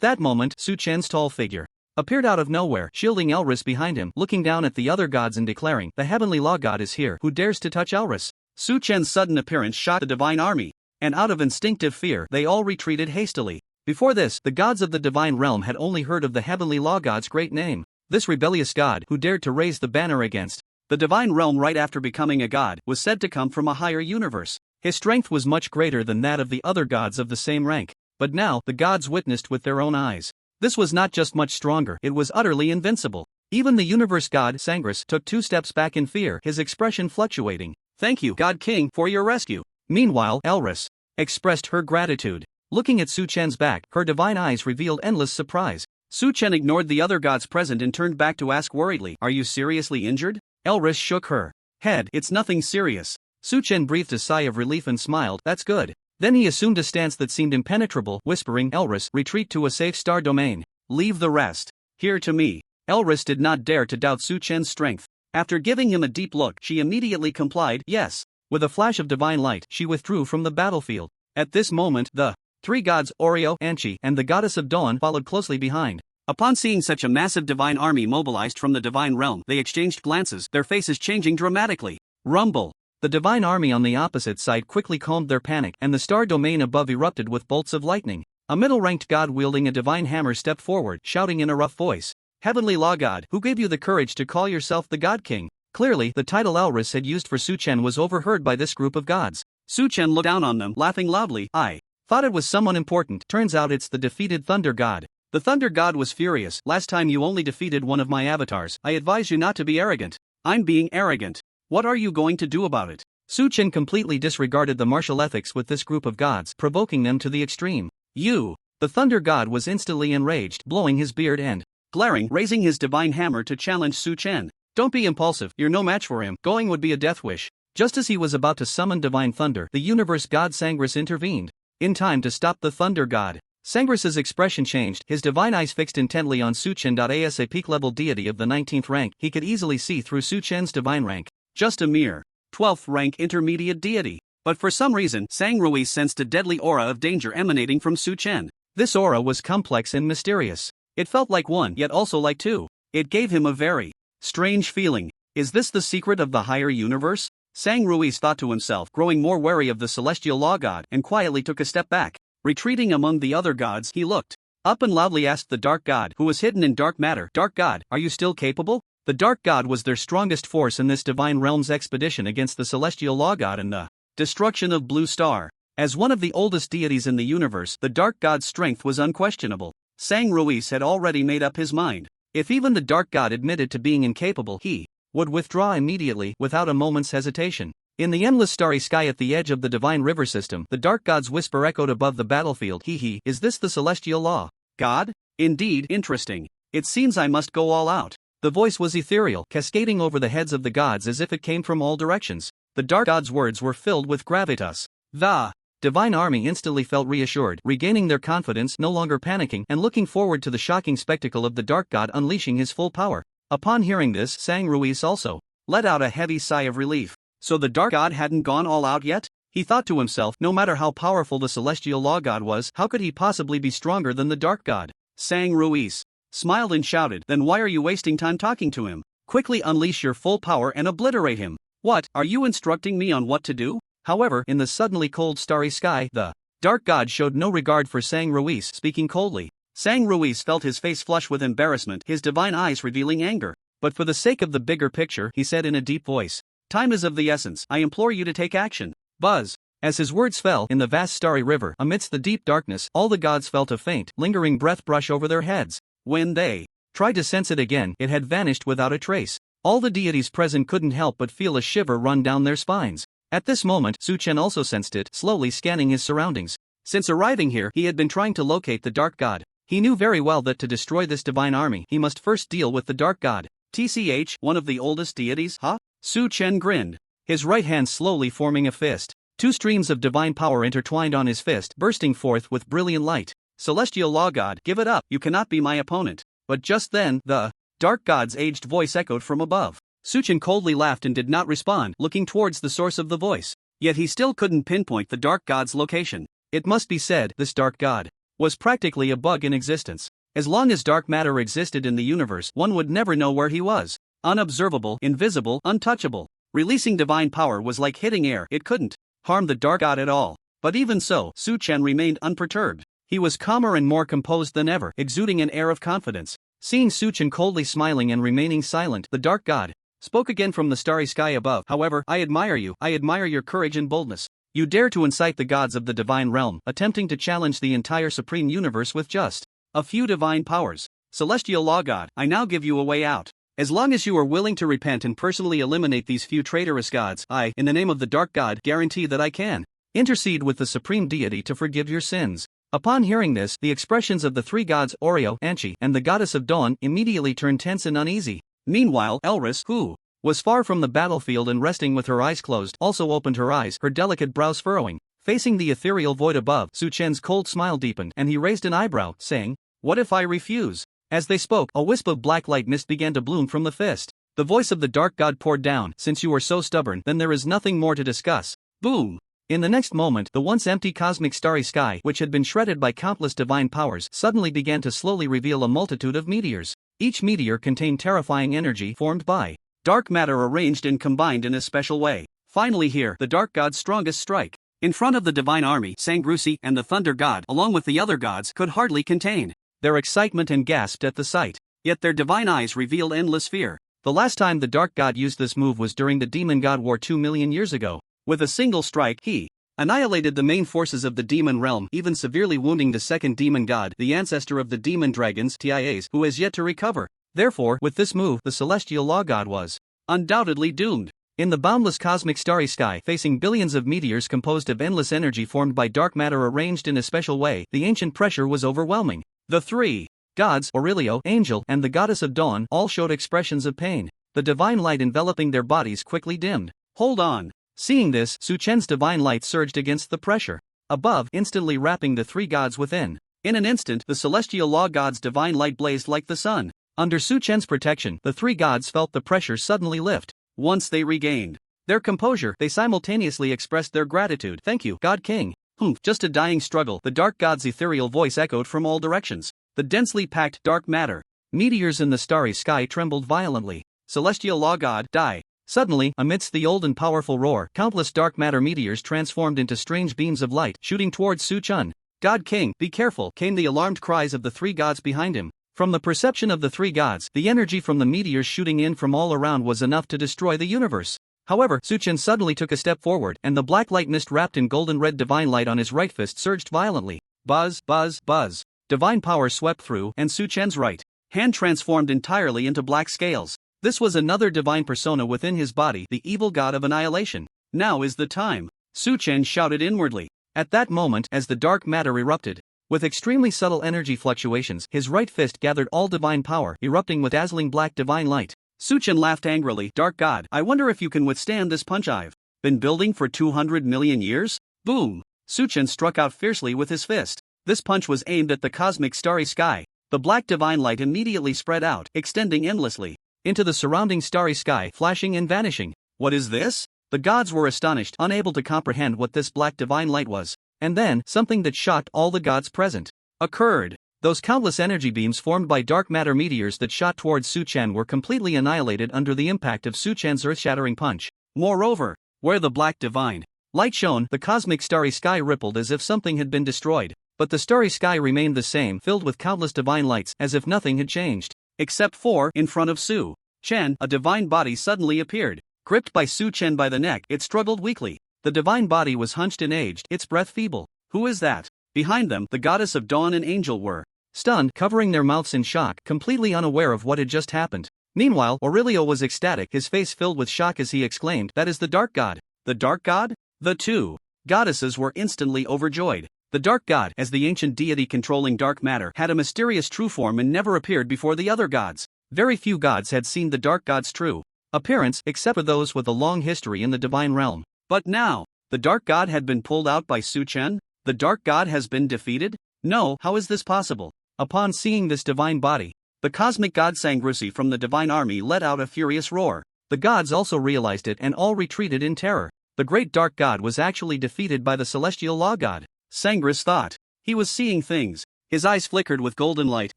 that moment, Su Chen's tall figure appeared out of nowhere, shielding Elris behind him, looking down at the other gods and declaring, "The heavenly law god is here. Who dares to touch Elris?" Su Chen's sudden appearance shocked the divine army, and out of instinctive fear, they all retreated hastily. Before this, the gods of the divine realm had only heard of the heavenly law god's great name. This rebellious god, who dared to raise the banner against the divine realm right after becoming a god, was said to come from a higher universe. His strength was much greater than that of the other gods of the same rank. But now, the gods witnessed with their own eyes. This was not just much stronger, it was utterly invincible. Even the universe god, Sangris, took 2 steps back in fear, his expression fluctuating. "Thank you, God King, for your rescue." Meanwhile, Elris expressed her gratitude. Looking at Su Chen's back, her divine eyes revealed endless surprise. Su Chen ignored the other gods present and turned back to ask worriedly, "Are you seriously injured?" Elris shook her head. "It's nothing serious." Su Chen breathed a sigh of relief and smiled. "That's good." Then he assumed a stance that seemed impenetrable, whispering, "Elris, retreat to a safe star domain. Leave the rest here to me." Elris did not dare to doubt Su Chen's strength. After giving him a deep look, she immediately complied, "Yes." With a flash of divine light, she withdrew from the battlefield. At this moment, the 3 gods, Oreo, Anchi, and the goddess of dawn, followed closely behind. Upon seeing such a massive divine army mobilized from the divine realm, they exchanged glances, their faces changing dramatically. Rumble. The divine army on the opposite side quickly calmed their panic, and the star domain above erupted with bolts of lightning. A middle-ranked god wielding a divine hammer stepped forward, shouting in a rough voice, "Heavenly Law God, who gave you the courage to call yourself the God King?" Clearly, the title Elris had used for Su Chen was overheard by this group of gods. Su Chen looked down on them, laughing loudly. "I thought it was someone important, turns out it's the defeated Thunder God." The Thunder God was furious. "Last time you only defeated one of my avatars. I advise you not to be arrogant." "I'm being arrogant. What are you going to do about it?" Su Chen completely disregarded the martial ethics with this group of gods, provoking them to the extreme. "You!" The Thunder God was instantly enraged, blowing his beard and glaring, raising his divine hammer to challenge Su Chen. "Don't be impulsive, you're no match for him. Going would be a death wish." Just as he was about to summon divine thunder, the universe god Sangris intervened. In time to stop the Thunder God. Sangris's expression changed, his divine eyes fixed intently on Su Chen. As a peak-level deity of the 19th rank, he could easily see through Su Chen's divine rank. Just a mere 12th rank intermediate deity. But for some reason, Sang Ruiz sensed a deadly aura of danger emanating from Su Chen. This aura was complex and mysterious. It felt like one, yet also like two. It gave him a very strange feeling. Is this the secret of the higher universe? Sang Ruiz thought to himself, growing more wary of the celestial law god, and quietly took a step back. Retreating among the other gods, he looked up and loudly asked the Dark God, who was hidden in dark matter, "Dark God, are you still capable?" The Dark God was their strongest force in this divine realm's expedition against the celestial law god and the destruction of Blue Star. As one of the oldest deities in the universe, the Dark God's strength was unquestionable. Sang Ruiz had already made up his mind. If even the Dark God admitted to being incapable, he would withdraw immediately, without a moment's hesitation. In the endless starry sky at the edge of the divine river system, the Dark God's whisper echoed above the battlefield. Is this the celestial law god? Indeed, interesting. It seems I must go all out." The voice was ethereal, cascading over the heads of the gods as if it came from all directions. The Dark God's words were filled with gravitas. The divine army instantly felt reassured, regaining their confidence, no longer panicking, and looking forward to the shocking spectacle of the Dark God unleashing his full power. Upon hearing this, Sang Ruiz also let out a heavy sigh of relief. So the Dark God hadn't gone all out yet? He thought to himself, no matter how powerful the celestial law god was, how could he possibly be stronger than the Dark God? Sang Ruiz smiled and shouted, "Then why are you wasting time talking to him? Quickly unleash your full power and obliterate him." "What, are you instructing me on what to do?" However, in the suddenly cold starry sky, the Dark God showed no regard for Sang Ruiz, speaking coldly. Sang Ruiz felt his face flush with embarrassment, his divine eyes revealing anger. "But for the sake of the bigger picture," he said in a deep voice, "time is of the essence. I implore you to take action." Buzz. As his words fell, in the vast starry river, amidst the deep darkness, all the gods felt a faint, lingering breath brush over their heads. When they tried to sense it again, it had vanished without a trace. All the deities present couldn't help but feel a shiver run down their spines. At this moment, Su Chen also sensed it, slowly scanning his surroundings. Since arriving here, he had been trying to locate the Dark God. He knew very well that to destroy this divine army, he must first deal with the Dark God. TCH, one of the oldest deities, huh? Su Chen grinned, his right hand slowly forming a fist. 2 streams of divine power intertwined on his fist, bursting forth with brilliant light. "Celestial Law God, give it up, you cannot be my opponent." But just then, the Dark God's aged voice echoed from above. Su Chen coldly laughed and did not respond, looking towards the source of the voice. Yet he still couldn't pinpoint the Dark God's location. It must be said, this Dark God was practically a bug in existence. As long as dark matter existed in the universe, one would never know where he was. Unobservable, invisible, untouchable. Releasing divine power was like hitting air, it couldn't harm the dark god at all. But even so, Su Chen remained unperturbed. He was calmer and more composed than ever, exuding an air of confidence. Seeing Su Chen coldly smiling and remaining silent, the dark god spoke again from the starry sky above. However, I admire you. I admire your courage and boldness. You dare to incite the gods of the divine realm, attempting to challenge the entire supreme universe with just a few divine powers. Celestial law god, I now give you a way out. As long as you are willing to repent and personally eliminate these few traitorous gods, I, in the name of the dark god, guarantee that I can intercede with the supreme deity to forgive your sins. Upon hearing this, the expressions of the three gods Oreo, Anchi, and the goddess of dawn immediately turned tense and uneasy. Meanwhile, Elris, who was far from the battlefield and resting with her eyes closed, also opened her eyes, her delicate brows furrowing. Facing the ethereal void above, Su Chen's cold smile deepened, and he raised an eyebrow, saying, "What if I refuse?" As they spoke, a wisp of black light mist began to bloom from the fist. The voice of the dark god poured down, "Since you are so stubborn, then there is nothing more to discuss." Boom! In the next moment, the once empty cosmic starry sky, which had been shredded by countless divine powers, suddenly began to slowly reveal a multitude of meteors. Each meteor contained terrifying energy formed by dark matter arranged and combined in a special way. Finally here, the dark god's strongest strike. In front of the divine army, Sangrusi and the thunder god, along with the other gods, could hardly contain their excitement and gasped at the sight. Yet their divine eyes revealed endless fear. The last time the dark god used this move was during the demon god war 2 million years ago. With a single strike, he annihilated the main forces of the demon realm, even severely wounding the second demon god, the ancestor of the demon dragons, TIAs, who has yet to recover. Therefore, with this move, the celestial law god was undoubtedly doomed. In the boundless cosmic starry sky, facing billions of meteors composed of endless energy formed by dark matter arranged in a special way, the ancient pressure was overwhelming. The three gods, Aurelio, Angel, and the goddess of dawn, all showed expressions of pain. The divine light enveloping their bodies quickly dimmed. Hold on! Seeing this, Su Chen's divine light surged against the pressure above, instantly wrapping the three gods within. In an instant, the celestial law god's divine light blazed like the sun. Under Su Chen's protection, the three gods felt the pressure suddenly lift. Once they regained their composure, they simultaneously expressed their gratitude. "Thank you, God King." Just a dying struggle, the dark god's ethereal voice echoed from all directions. The densely packed dark matter meteors in the starry sky trembled violently. Celestial law god, die. Suddenly, amidst the old and powerful roar, countless dark matter meteors transformed into strange beams of light, shooting towards Su Chen. "God King, be careful," came the alarmed cries of the three gods behind him. From the perception of the three gods, the energy from the meteors shooting in from all around was enough to destroy the universe. However, Su Chen suddenly took a step forward, and the black light mist wrapped in golden red divine light on his right fist surged violently. Buzz, buzz, buzz. Divine power swept through, and Su Chen's right hand transformed entirely into black scales. This was another divine persona within his body, the evil god of annihilation. "Now is the time," Su Chen shouted inwardly. At that moment, as the dark matter erupted, with extremely subtle energy fluctuations, his right fist gathered all divine power, erupting with dazzling black divine light. Su Chen laughed angrily. "Dark god, I wonder if you can withstand this punch I've been building for 200 million years?" Boom! Su Chen struck out fiercely with his fist. This punch was aimed at the cosmic starry sky. The black divine light immediately spread out, extending endlessly into the surrounding starry sky, flashing and vanishing. "What is this?" The gods were astonished, unable to comprehend what this black divine light was. And then, something that shocked all the gods present occurred. Those countless energy beams formed by dark matter meteors that shot towards Su Chen were completely annihilated under the impact of Su Chen's earth-shattering punch. Moreover, where the black divine light shone, the cosmic starry sky rippled as if something had been destroyed. But the starry sky remained the same, filled with countless divine lights, as if nothing had changed. Except for, in front of Su Chen, a divine body suddenly appeared. Gripped by Su Chen by the neck, it struggled weakly. The divine body was hunched and aged, its breath feeble. "Who is that?" Behind them, the goddess of dawn and Angel were stunned, covering their mouths in shock, completely unaware of what had just happened. Meanwhile, Aurelio was ecstatic, his face filled with shock as he exclaimed, "That is the dark god." "The dark god?" The two goddesses were instantly overjoyed. The dark god, as the ancient deity controlling dark matter, had a mysterious true form and never appeared before the other gods. Very few gods had seen the dark god's true appearance, except for those with a long history in the divine realm. But now, the dark god had been pulled out by Su Chen? The dark god has been defeated? No, how is this possible? Upon seeing this divine body, the cosmic god Sangrusi from the divine army let out a furious roar. The gods also realized it and all retreated in terror. The great dark god was actually defeated by the celestial law god. Sangrus thought he was seeing things. His eyes flickered with golden light,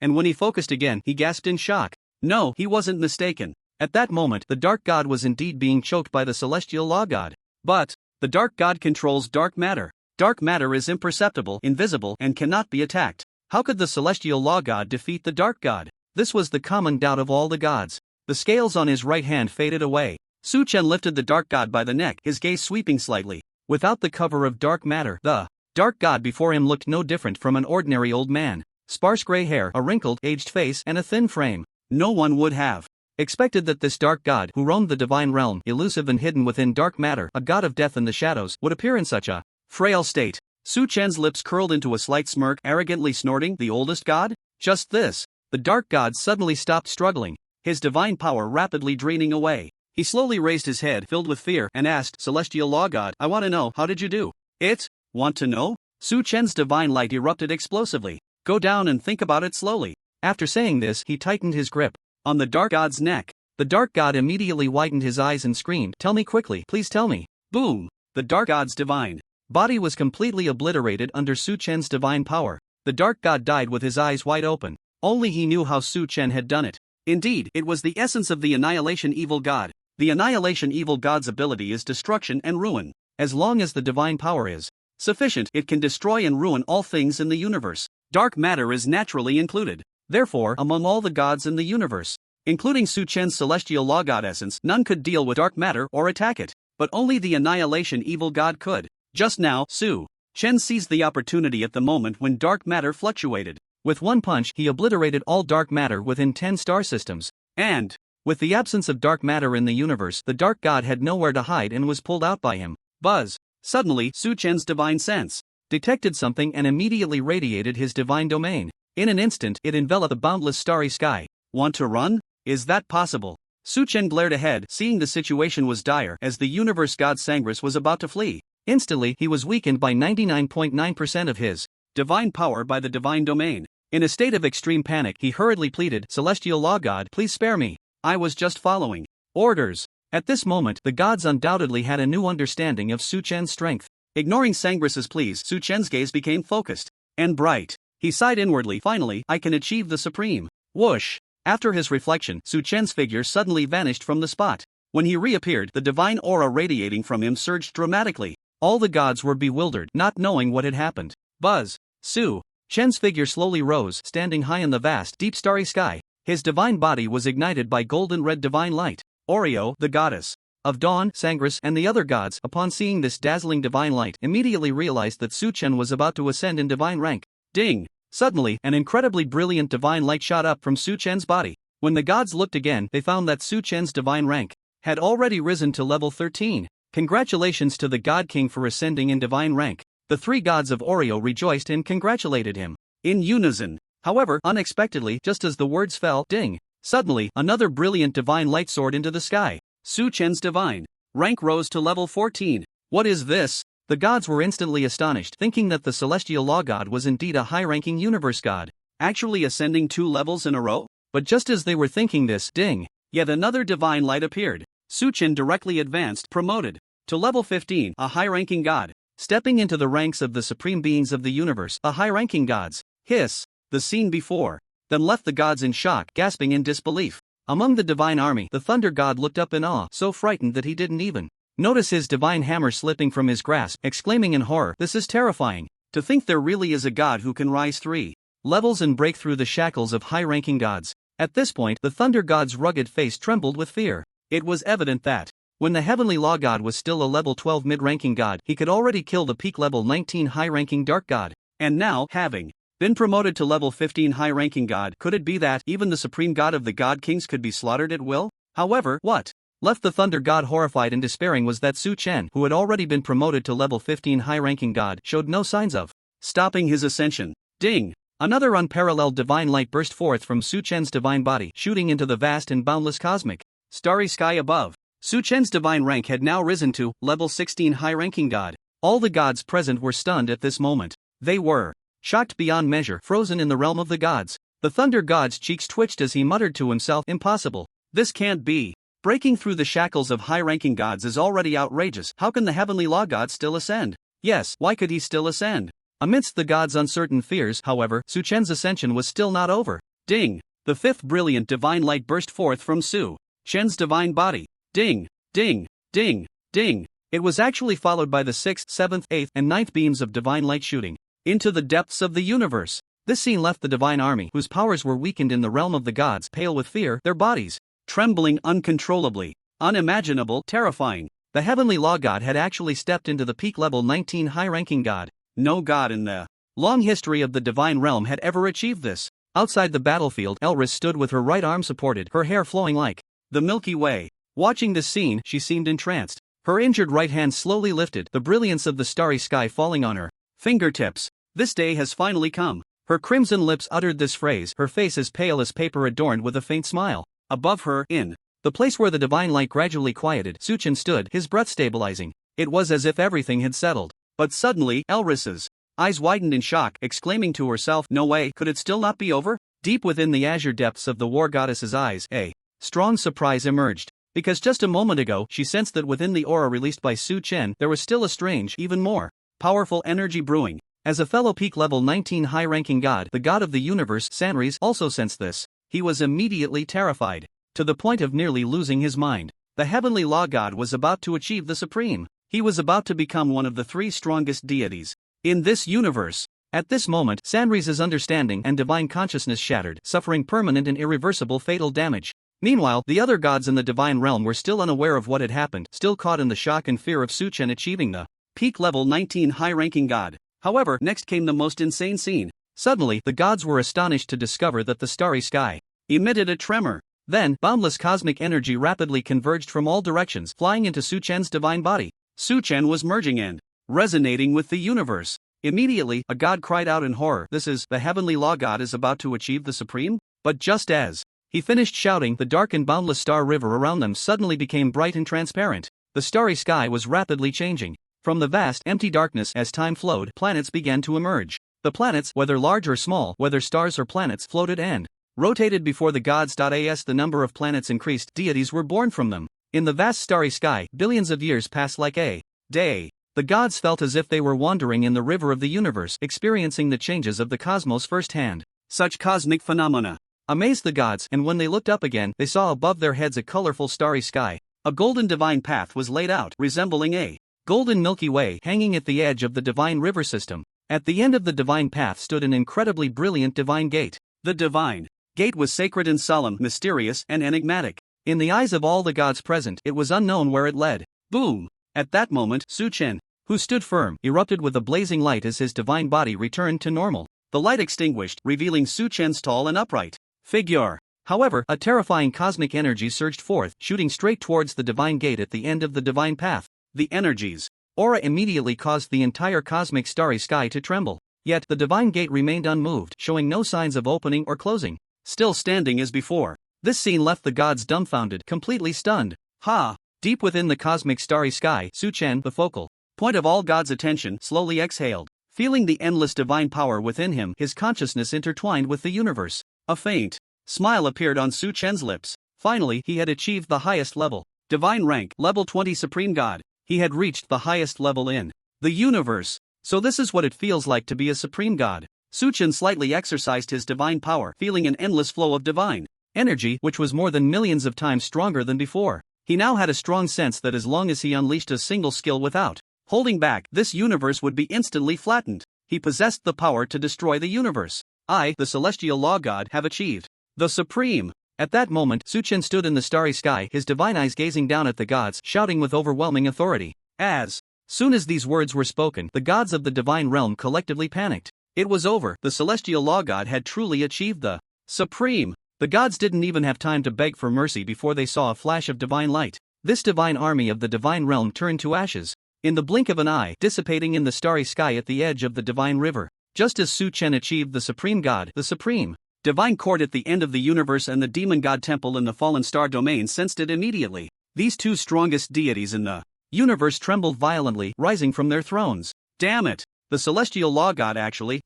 and when he focused again, he gasped in shock. No, he wasn't mistaken. At that moment, the Dark God was indeed being choked by the Celestial Law God. But the Dark God controls dark matter. Dark matter is imperceptible, invisible, and cannot be attacked. How could the Celestial Law God defeat the Dark God? This was the common doubt of all the gods. The scales on his right hand faded away. Su Chen lifted the Dark God by the neck, his gaze sweeping slightly. Without the cover of dark matter, the Dark God before him looked no different from an ordinary old man. Sparse gray hair, a wrinkled, aged face, and a thin frame. No one would have expected that this Dark God, who roamed the divine realm, elusive and hidden within dark matter, a god of death and the shadows, would appear in such a frail state. Su Chen's lips curled into a slight smirk, arrogantly snorting, "The oldest god?" Just this. The Dark God suddenly stopped struggling, his divine power rapidly draining away. He slowly raised his head, filled with fear, and asked, "Celestial Law God, I want to know, how did you do it?" "Want to know?" Su Chen's divine light erupted explosively. "Go down and think about it slowly." After saying this, he tightened his grip on the Dark God's neck. The Dark God immediately widened his eyes and screamed, "Tell me quickly, please tell me." Boom! The Dark God's divine body was completely obliterated under Su Chen's divine power. The Dark God died with his eyes wide open. Only he knew how Su Chen had done it. Indeed, it was the essence of the Annihilation Evil God. The Annihilation Evil God's ability is destruction and ruin. As long as the divine power is sufficient, it can destroy and ruin all things in the universe. Dark matter is naturally included. Therefore, among all the gods in the universe, including Su Chen's Celestial Law God essence, none could deal with dark matter or attack it. But only the Annihilation Evil God could. Just now, Su Chen seized the opportunity at the moment when dark matter fluctuated. With one punch, he obliterated all dark matter within 10 star systems. And with the absence of dark matter in the universe, the Dark God had nowhere to hide and was pulled out by him. Buzz! Suddenly, Su Chen's divine sense detected something and immediately radiated his divine domain. In an instant, it enveloped the boundless starry sky. "Want to run? Is that possible?" Su Chen glared ahead, seeing the situation was dire, as the universe god Sangris was about to flee. Instantly, he was weakened by 99.9% of his divine power by the divine domain. In a state of extreme panic, he hurriedly pleaded, "Celestial Law God, please spare me. I was just following orders." At this moment, the gods undoubtedly had a new understanding of Su Chen's strength. Ignoring Sangris's pleas, Su Chen's gaze became focused and bright. He sighed inwardly, "Finally, I can achieve the supreme." Whoosh! After his reflection, Su Chen's figure suddenly vanished from the spot. When he reappeared, the divine aura radiating from him surged dramatically. All the gods were bewildered, not knowing what had happened. Buzz! Su Chen's figure slowly rose, standing high in the vast, deep starry sky. His divine body was ignited by golden red divine light. Oreo, the goddess of dawn, Sangris, and the other gods, upon seeing this dazzling divine light, immediately realized that Su Chen was about to ascend in divine rank. Ding! Suddenly, an incredibly brilliant divine light shot up from Su Chen's body. When the gods looked again, they found that Su Chen's divine rank had already risen to level 13. Congratulations to the God King for ascending in divine rank. The three gods of Oreo rejoiced and congratulated him in unison. However, unexpectedly, just as the words fell, ding! Suddenly, another brilliant divine light soared into the sky. Su Chen's divine rank rose to level 14. What is this? The gods were instantly astonished, thinking that the Celestial Law God was indeed a high-ranking universe god, actually ascending 2 levels in a row? But just as they were thinking this, ding! Yet another divine light appeared. Su Chen directly advanced, promoted to level 15, a high-ranking god, stepping into the ranks of the supreme beings of the universe, the high-ranking gods. Hiss! The scene before then left the gods in shock, gasping in disbelief. Among the divine army, the thunder god looked up in awe, so frightened that he didn't even notice his divine hammer slipping from his grasp, exclaiming in horror, "This is terrifying. To think there really is a god who can rise 3 levels and break through the shackles of high-ranking gods." At this point, the thunder god's rugged face trembled with fear. It was evident that when the heavenly law god was still a level 12 mid-ranking god, he could already kill the peak level 19 high-ranking dark god. And now, having been promoted to level 15 high-ranking god, could it be that even the supreme god of the god kings could be slaughtered at will? However, what left the thunder god horrified and despairing was that Su Chen, who had already been promoted to level 15 high-ranking god, showed no signs of stopping his ascension. Ding! Another unparalleled divine light burst forth from Su Chen's divine body, shooting into the vast and boundless cosmic, starry sky above. Su Chen's divine rank had now risen to level 16 high-ranking god. All the gods present were stunned at this moment. They were shocked beyond measure, frozen in the realm of the gods. The thunder god's cheeks twitched as he muttered to himself, "Impossible. This can't be. Breaking through the shackles of high-ranking gods is already outrageous. How can the heavenly law god still ascend? Yes, why could he still ascend? Amidst the gods' uncertain fears, however, Su Chen's ascension was still not over. Ding! The fifth brilliant divine light burst forth from Su Chen's divine body. Ding! Ding! Ding! Ding! It was actually followed by the sixth, seventh, eighth, and ninth beams of divine light shooting into the depths of the universe. This scene left the divine army, whose powers were weakened in the realm of the gods, pale with fear, their bodies trembling uncontrollably. Unimaginable, terrifying. The heavenly law god had actually stepped into the peak level 19 high-ranking god. No god in the long history of the divine realm had ever achieved this. Outside the battlefield, Elris stood with her right arm supported, her hair flowing like the Milky Way. Watching this scene, she seemed entranced. Her injured right hand slowly lifted, the brilliance of the starry sky falling on her fingertips. This day has finally come. Her crimson lips uttered this phrase, her face as pale as paper adorned with a faint smile. Above her, in the place where the divine light gradually quieted, Su Chen stood, his breath stabilizing. It was as if everything had settled. But suddenly, Elris's eyes widened in shock, exclaiming to herself, "No way, could it still not be over?" Deep within the azure depths of the war goddess's eyes, a strong surprise emerged. Because just a moment ago, she sensed that within the aura released by Su Chen, there was still a strange, even more powerful energy brewing. As a fellow peak level 19 high-ranking god, the god of the universe, Sanris, also sensed this. He was immediately terrified, to the point of nearly losing his mind. The heavenly law god was about to achieve the supreme. He was about to become one of the three strongest deities in this universe. At this moment, Sanris's understanding and divine consciousness shattered, suffering permanent and irreversible fatal damage. Meanwhile, the other gods in the divine realm were still unaware of what had happened, still caught in the shock and fear of Su Chen achieving the peak level 19 high-ranking god. However, next came the most insane scene. Suddenly, the gods were astonished to discover that the starry sky emitted a tremor. Then, boundless cosmic energy rapidly converged from all directions, flying into Su Chen's divine body. Su Chen was merging and resonating with the universe. Immediately, a god cried out in horror, "This is, the heavenly law god is about to achieve the supreme?" But just as he finished shouting, the dark and boundless star river around them suddenly became bright and transparent. The starry sky was rapidly changing. From the vast, empty darkness as time flowed, planets began to emerge. The planets, whether large or small, whether stars or planets, floated and rotated before the gods. As the number of planets increased, deities were born from them. In the vast starry sky, billions of years passed like a day. The gods felt as if they were wandering in the river of the universe, experiencing the changes of the cosmos firsthand. Such cosmic phenomena amazed the gods, and when they looked up again, they saw above their heads a colorful starry sky. A golden divine path was laid out, resembling a golden Milky Way hanging at the edge of the divine river system. At the end of the divine path stood an incredibly brilliant divine gate. The divine gate was sacred and solemn, mysterious and enigmatic. In the eyes of all the gods present, it was unknown where it led. Boom! At that moment, Su Chen, who stood firm, erupted with a blazing light as his divine body returned to normal. The light extinguished, revealing Su Chen's tall and upright figure. However, a terrifying cosmic energy surged forth, shooting straight towards the divine gate at the end of the divine path. The energies aura immediately caused the entire cosmic starry sky to tremble. Yet, the divine gate remained unmoved, showing no signs of opening or closing. Still standing as before. This scene left the gods dumbfounded, completely stunned. Ha! Deep within the cosmic starry sky, Su Chen, the focal point of all gods' attention, slowly exhaled. Feeling the endless divine power within him, his consciousness intertwined with the universe. A faint smile appeared on Su Chen's lips. Finally, he had achieved the highest level. Divine rank, level 20 supreme god. He had reached the highest level in the universe. So this is what it feels like to be a supreme god. Su Chen slightly exercised his divine power, feeling an endless flow of divine energy, which was more than millions of times stronger than before. He now had a strong sense that as long as he unleashed a single skill without holding back, this universe would be instantly flattened. He possessed the power to destroy the universe. I, the celestial law god, have achieved the supreme. At that moment, Su Chen stood in the starry sky, his divine eyes gazing down at the gods, shouting with overwhelming authority. As soon as these words were spoken, the gods of the divine realm collectively panicked. It was over, the celestial law god had truly achieved the supreme. The gods didn't even have time to beg for mercy before they saw a flash of divine light. This divine army of the divine realm turned to ashes, in the blink of an eye, dissipating in the starry sky at the edge of the divine river. Just as Su Chen achieved the supreme god, the supreme divine court at the end of the universe and the demon god temple in the fallen star domain sensed it immediately. These two strongest deities in the universe trembled violently, rising from their thrones. Damn it! The celestial law god actually,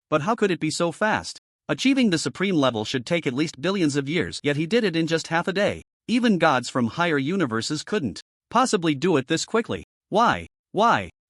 but how could it be so fast? Achieving the supreme level should take at least billions of years, yet he did it in just half a day. Even gods from higher universes couldn't possibly do it this quickly. Why?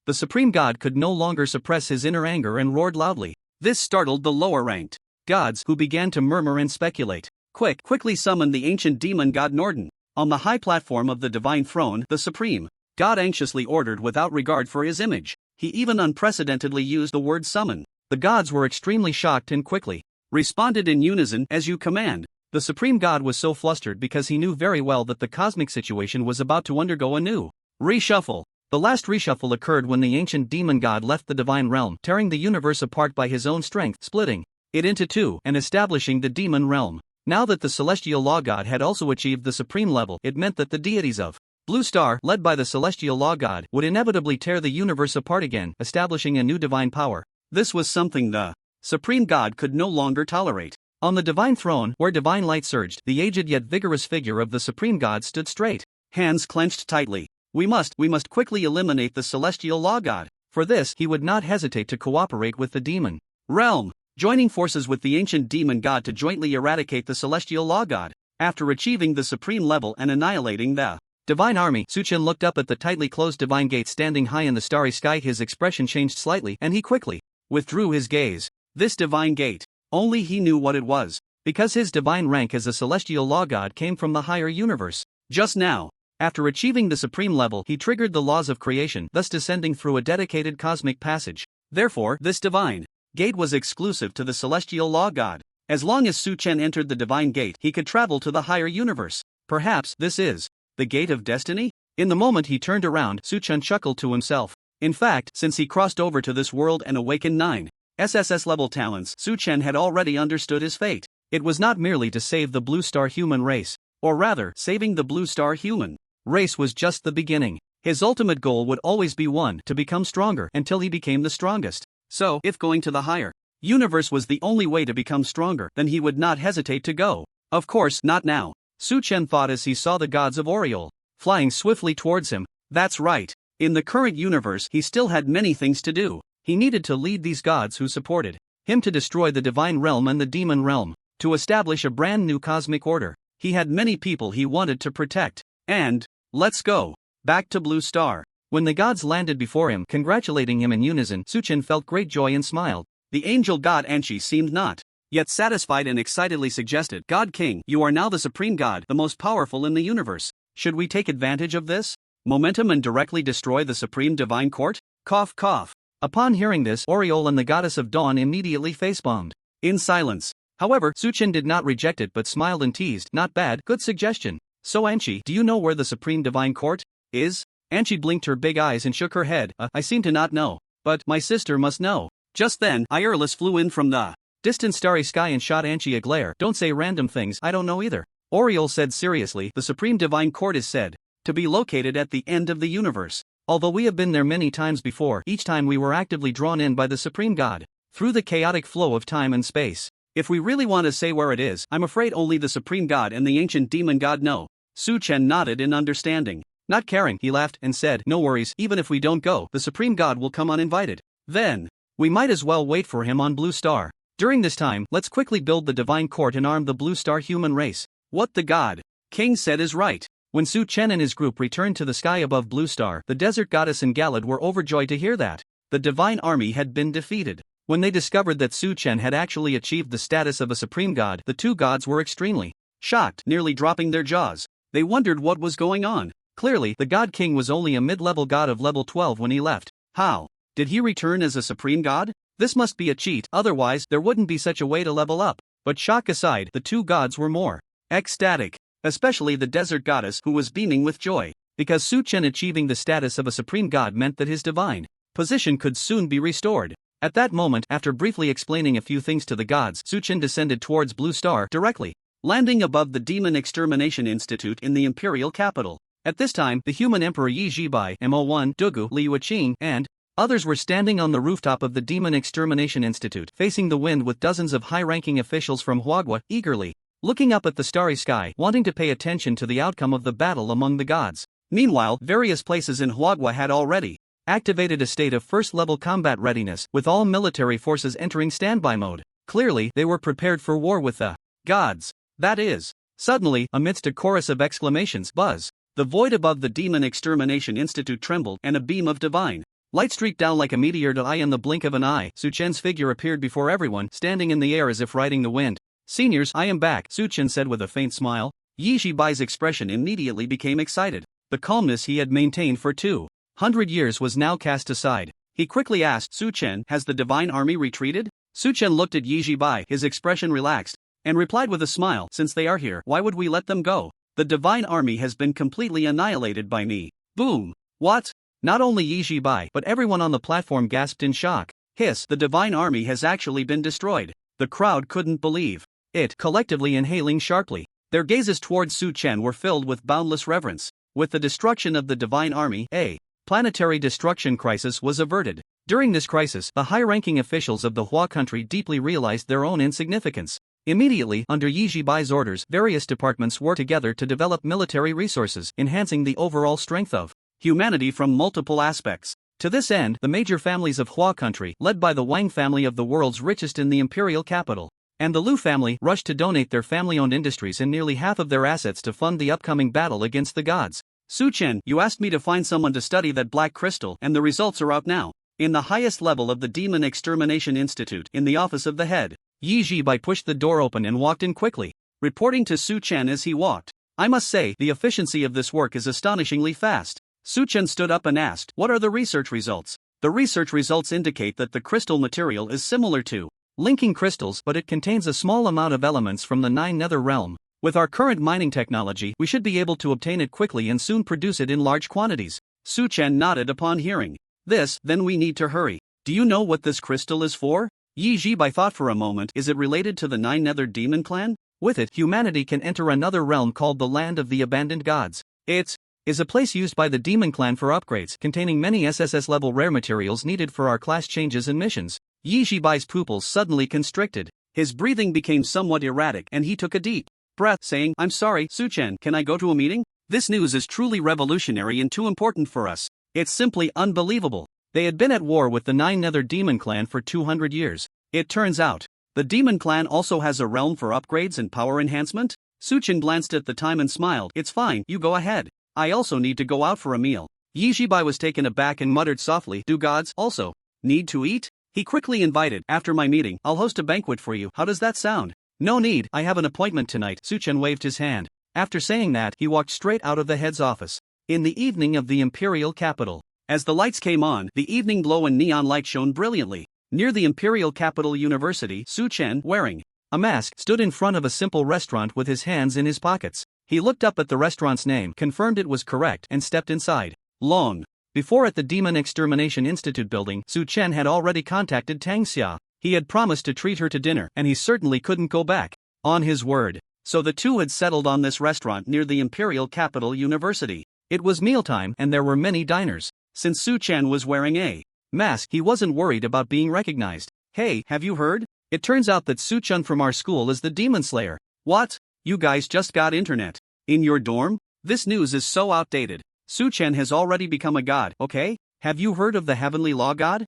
The Supreme God could no longer suppress his inner anger and roared loudly. This startled the lower-ranked gods, who began to murmur and speculate. Quickly summon the ancient demon god Norden. On the high platform of the divine throne, the Supreme God anxiously ordered without regard for his image. He even unprecedentedly used the word summon. The gods were extremely shocked and quickly responded in unison, "As you command." The Supreme God was so flustered because he knew very well that the cosmic situation was about to undergo a new reshuffle. The last reshuffle occurred when the ancient demon god left the divine realm, tearing the universe apart by his own strength, splitting it into two, and establishing the demon realm. Now that the celestial law god had also achieved the supreme level, it meant that the deities of Blue Star, led by the celestial law god, would inevitably tear the universe apart again, establishing a new divine power. This was something the Supreme God could no longer tolerate. On the divine throne, where divine light surged, the aged yet vigorous figure of the Supreme God stood straight, hands clenched tightly. We must quickly eliminate the celestial law god. For this, he would not hesitate to cooperate with the demon realm, joining forces with the ancient demon god to jointly eradicate the celestial law god. After achieving the supreme level and annihilating the divine army, Suchen looked up at the tightly closed divine gate standing high in the starry sky. His expression changed slightly, and he quickly withdrew his gaze. This divine gate, only he knew what it was, because his divine rank as a celestial law god came from the higher universe. Just now, after achieving the supreme level, he triggered the laws of creation, thus descending through a dedicated cosmic passage. Therefore, this divine gate was exclusive to the celestial law god. As long as Su Chen entered the divine gate, he could travel to the higher universe. Perhaps this is the gate of destiny? In the moment he turned around, Su Chen chuckled to himself. In fact, since he crossed over to this world and awakened 9 SSS level talents, Su Chen had already understood his fate. It was not merely to save the Blue Star human race, or rather, saving the Blue Star human race was just the beginning. His ultimate goal would always be one, to become stronger until he became the strongest. So, if going to the higher universe was the only way to become stronger, then he would not hesitate to go. Of course, not now, Su Chen thought as he saw the gods of Oriole flying swiftly towards him. That's right. In the current universe, he still had many things to do. He needed to lead these gods who supported him to destroy the divine realm and the demon realm, to establish a brand new cosmic order. He had many people he wanted to protect. And, let's go back to Blue Star. When the gods landed before him, congratulating him in unison, Su Chen felt great joy and smiled. The angel god Anshi seemed not yet satisfied and excitedly suggested, "God King, you are now the supreme god, the most powerful in the universe. Should we take advantage of this momentum and directly destroy the supreme divine court?" Cough cough. Upon hearing this, Oriole and the goddess of dawn immediately facepalmed in silence. However, Su Chen did not reject it but smiled and teased, "Not bad, good suggestion. So Anshi, do you know where the supreme divine court is?" Anshi blinked her big eyes and shook her head. I seem to not know. But my sister must know." Just then, Irelis flew in from the distant starry sky and shot Anshi a glare. "Don't say random things, I don't know either." Oriole said seriously, "The supreme divine court is said to be located at the end of the universe. Although we have been there many times before, each time we were actively drawn in by the supreme god, through the chaotic flow of time and space. If we really want to say where it is, I'm afraid only the supreme god and the ancient demon god know." Su Chen nodded in understanding. Not caring, he laughed and said, "No worries, even if we don't go, the supreme god will come uninvited. Then, we might as well wait for him on Blue Star. During this time, let's quickly build the divine court and arm the Blue Star human race." What the god king said is right. When Su Chen and his group returned to the sky above Blue Star, the desert goddess and Galad were overjoyed to hear that the divine army had been defeated. When they discovered that Su Chen had actually achieved the status of a supreme god, the two gods were extremely shocked, nearly dropping their jaws. They wondered what was going on. Clearly, the god king was only a mid-level god of level 12 when he left. How did he return as a supreme god? This must be a cheat, otherwise there wouldn't be such a way to level up. But shock aside, the two gods were more ecstatic, especially the desert goddess, who was beaming with joy, because Su Chen achieving the status of a supreme god meant that his divine position could soon be restored. At that moment, after briefly explaining a few things to the gods, Su Chen descended towards Blue Star directly, landing above the Demon Extermination Institute in the imperial capital. At this time, the human emperor Yi Jibai, Mo1, Dugu, Li Yuqing, and others were standing on the rooftop of the Demon Extermination Institute, facing the wind with dozens of high-ranking officials from Huagua, eagerly looking up at the starry sky, wanting to pay attention to the outcome of the battle among the gods. Meanwhile, various places in Huagua had already activated a state of first-level combat readiness, with all military forces entering standby mode. Clearly, they were prepared for war with the gods. That is. Suddenly, amidst a chorus of exclamations, buzz, the void above the Demon Extermination Institute trembled, and a beam of divine Light streaked down like a meteor to eye in the blink of an eye. Suchen's figure appeared before everyone, standing in the air as if riding the wind. Seniors, I am back, Suchen said with a faint smile. Yi Zhibai's expression immediately became excited. The calmness he had maintained for 200 years was now cast aside. He quickly asked, Suchen, has the divine army retreated? Suchen looked at Yi Zhibai, his expression relaxed, and replied with a smile, since they are here, why would we let them go? The divine army has been completely annihilated by me. Boom. What? Not only Yi Zhibai but everyone on the platform gasped in shock. Hiss, the divine army has actually been destroyed. The crowd couldn't believe it, collectively inhaling sharply. Their gazes towards Su Chen were filled with boundless reverence. With the destruction of the divine army, a planetary destruction crisis was averted. During this crisis, the high-ranking officials of the Hua country deeply realized their own insignificance. Immediately, under Yi Zhibai's orders, various departments worked together to develop military resources, enhancing the overall strength of humanity from multiple aspects. To this end, the major families of Hua country, led by the Wang family of the world's richest in the imperial capital, and the Lu family, rushed to donate their family-owned industries and nearly half of their assets to fund the upcoming battle against the gods. Su Chen, you asked me to find someone to study that black crystal, and the results are out now. In the highest level of the Demon Extermination Institute, in the office of the head, Yi Zhibai pushed the door open and walked in quickly, reporting to Su Chen as he walked. I must say, the efficiency of this work is astonishingly fast. Su Chen stood up and asked, what are the research results? The research results indicate that the crystal material is similar to linking crystals, but it contains a small amount of elements from the 9 nether realm. With our current mining technology, we should be able to obtain it quickly and soon produce it in large quantities. Su Chen nodded upon hearing this. Then we need to hurry. Do you know what this crystal is for? Yi Zhibai thought for a moment. Is it related to the 9 nether demon clan? With it, humanity can enter another realm called the Land of the Abandoned Gods. It is a place used by the demon clan for upgrades, containing many SSS level rare materials needed for our class changes and missions. Yi Zhibai's pupils suddenly constricted. His breathing became somewhat erratic and he took a deep breath, saying, I'm sorry, Su Chen, can I go to a meeting? This news is truly revolutionary and too important for us. It's simply unbelievable. They had been at war with the 9 nether demon clan for 200 years. It turns out, the demon clan also has a realm for upgrades and power enhancement? Su Chen glanced at the time and smiled. It's fine, you go ahead. I also need to go out for a meal. Yi Zhibai was taken aback and muttered softly, do gods also need to eat? He quickly invited, after my meeting, I'll host a banquet for you. How does that sound? No need, I have an appointment tonight. Su Chen waved his hand. After saying that, he walked straight out of the head's office. In the evening of the imperial capital, as the lights came on, the evening glow and neon light shone brilliantly. Near the imperial capital university, Su Chen, wearing a mask, stood in front of a simple restaurant with his hands in his pockets. He looked up at the restaurant's name, confirmed it was correct, and stepped inside. Long before at the Demon Extermination Institute building, Su Chen had already contacted Tang Xia. He had promised to treat her to dinner, and he certainly couldn't go back on his word. So the two had settled on this restaurant near the imperial capital university. It was mealtime and there were many diners. Since Su Chen was wearing a mask, he wasn't worried about being recognized. Hey, have you heard? It turns out that Su Chen from our school is the Demon Slayer. What? You guys just got internet in your dorm? This news is so outdated. Su Chen has already become a god, okay? Have you heard of the heavenly law god?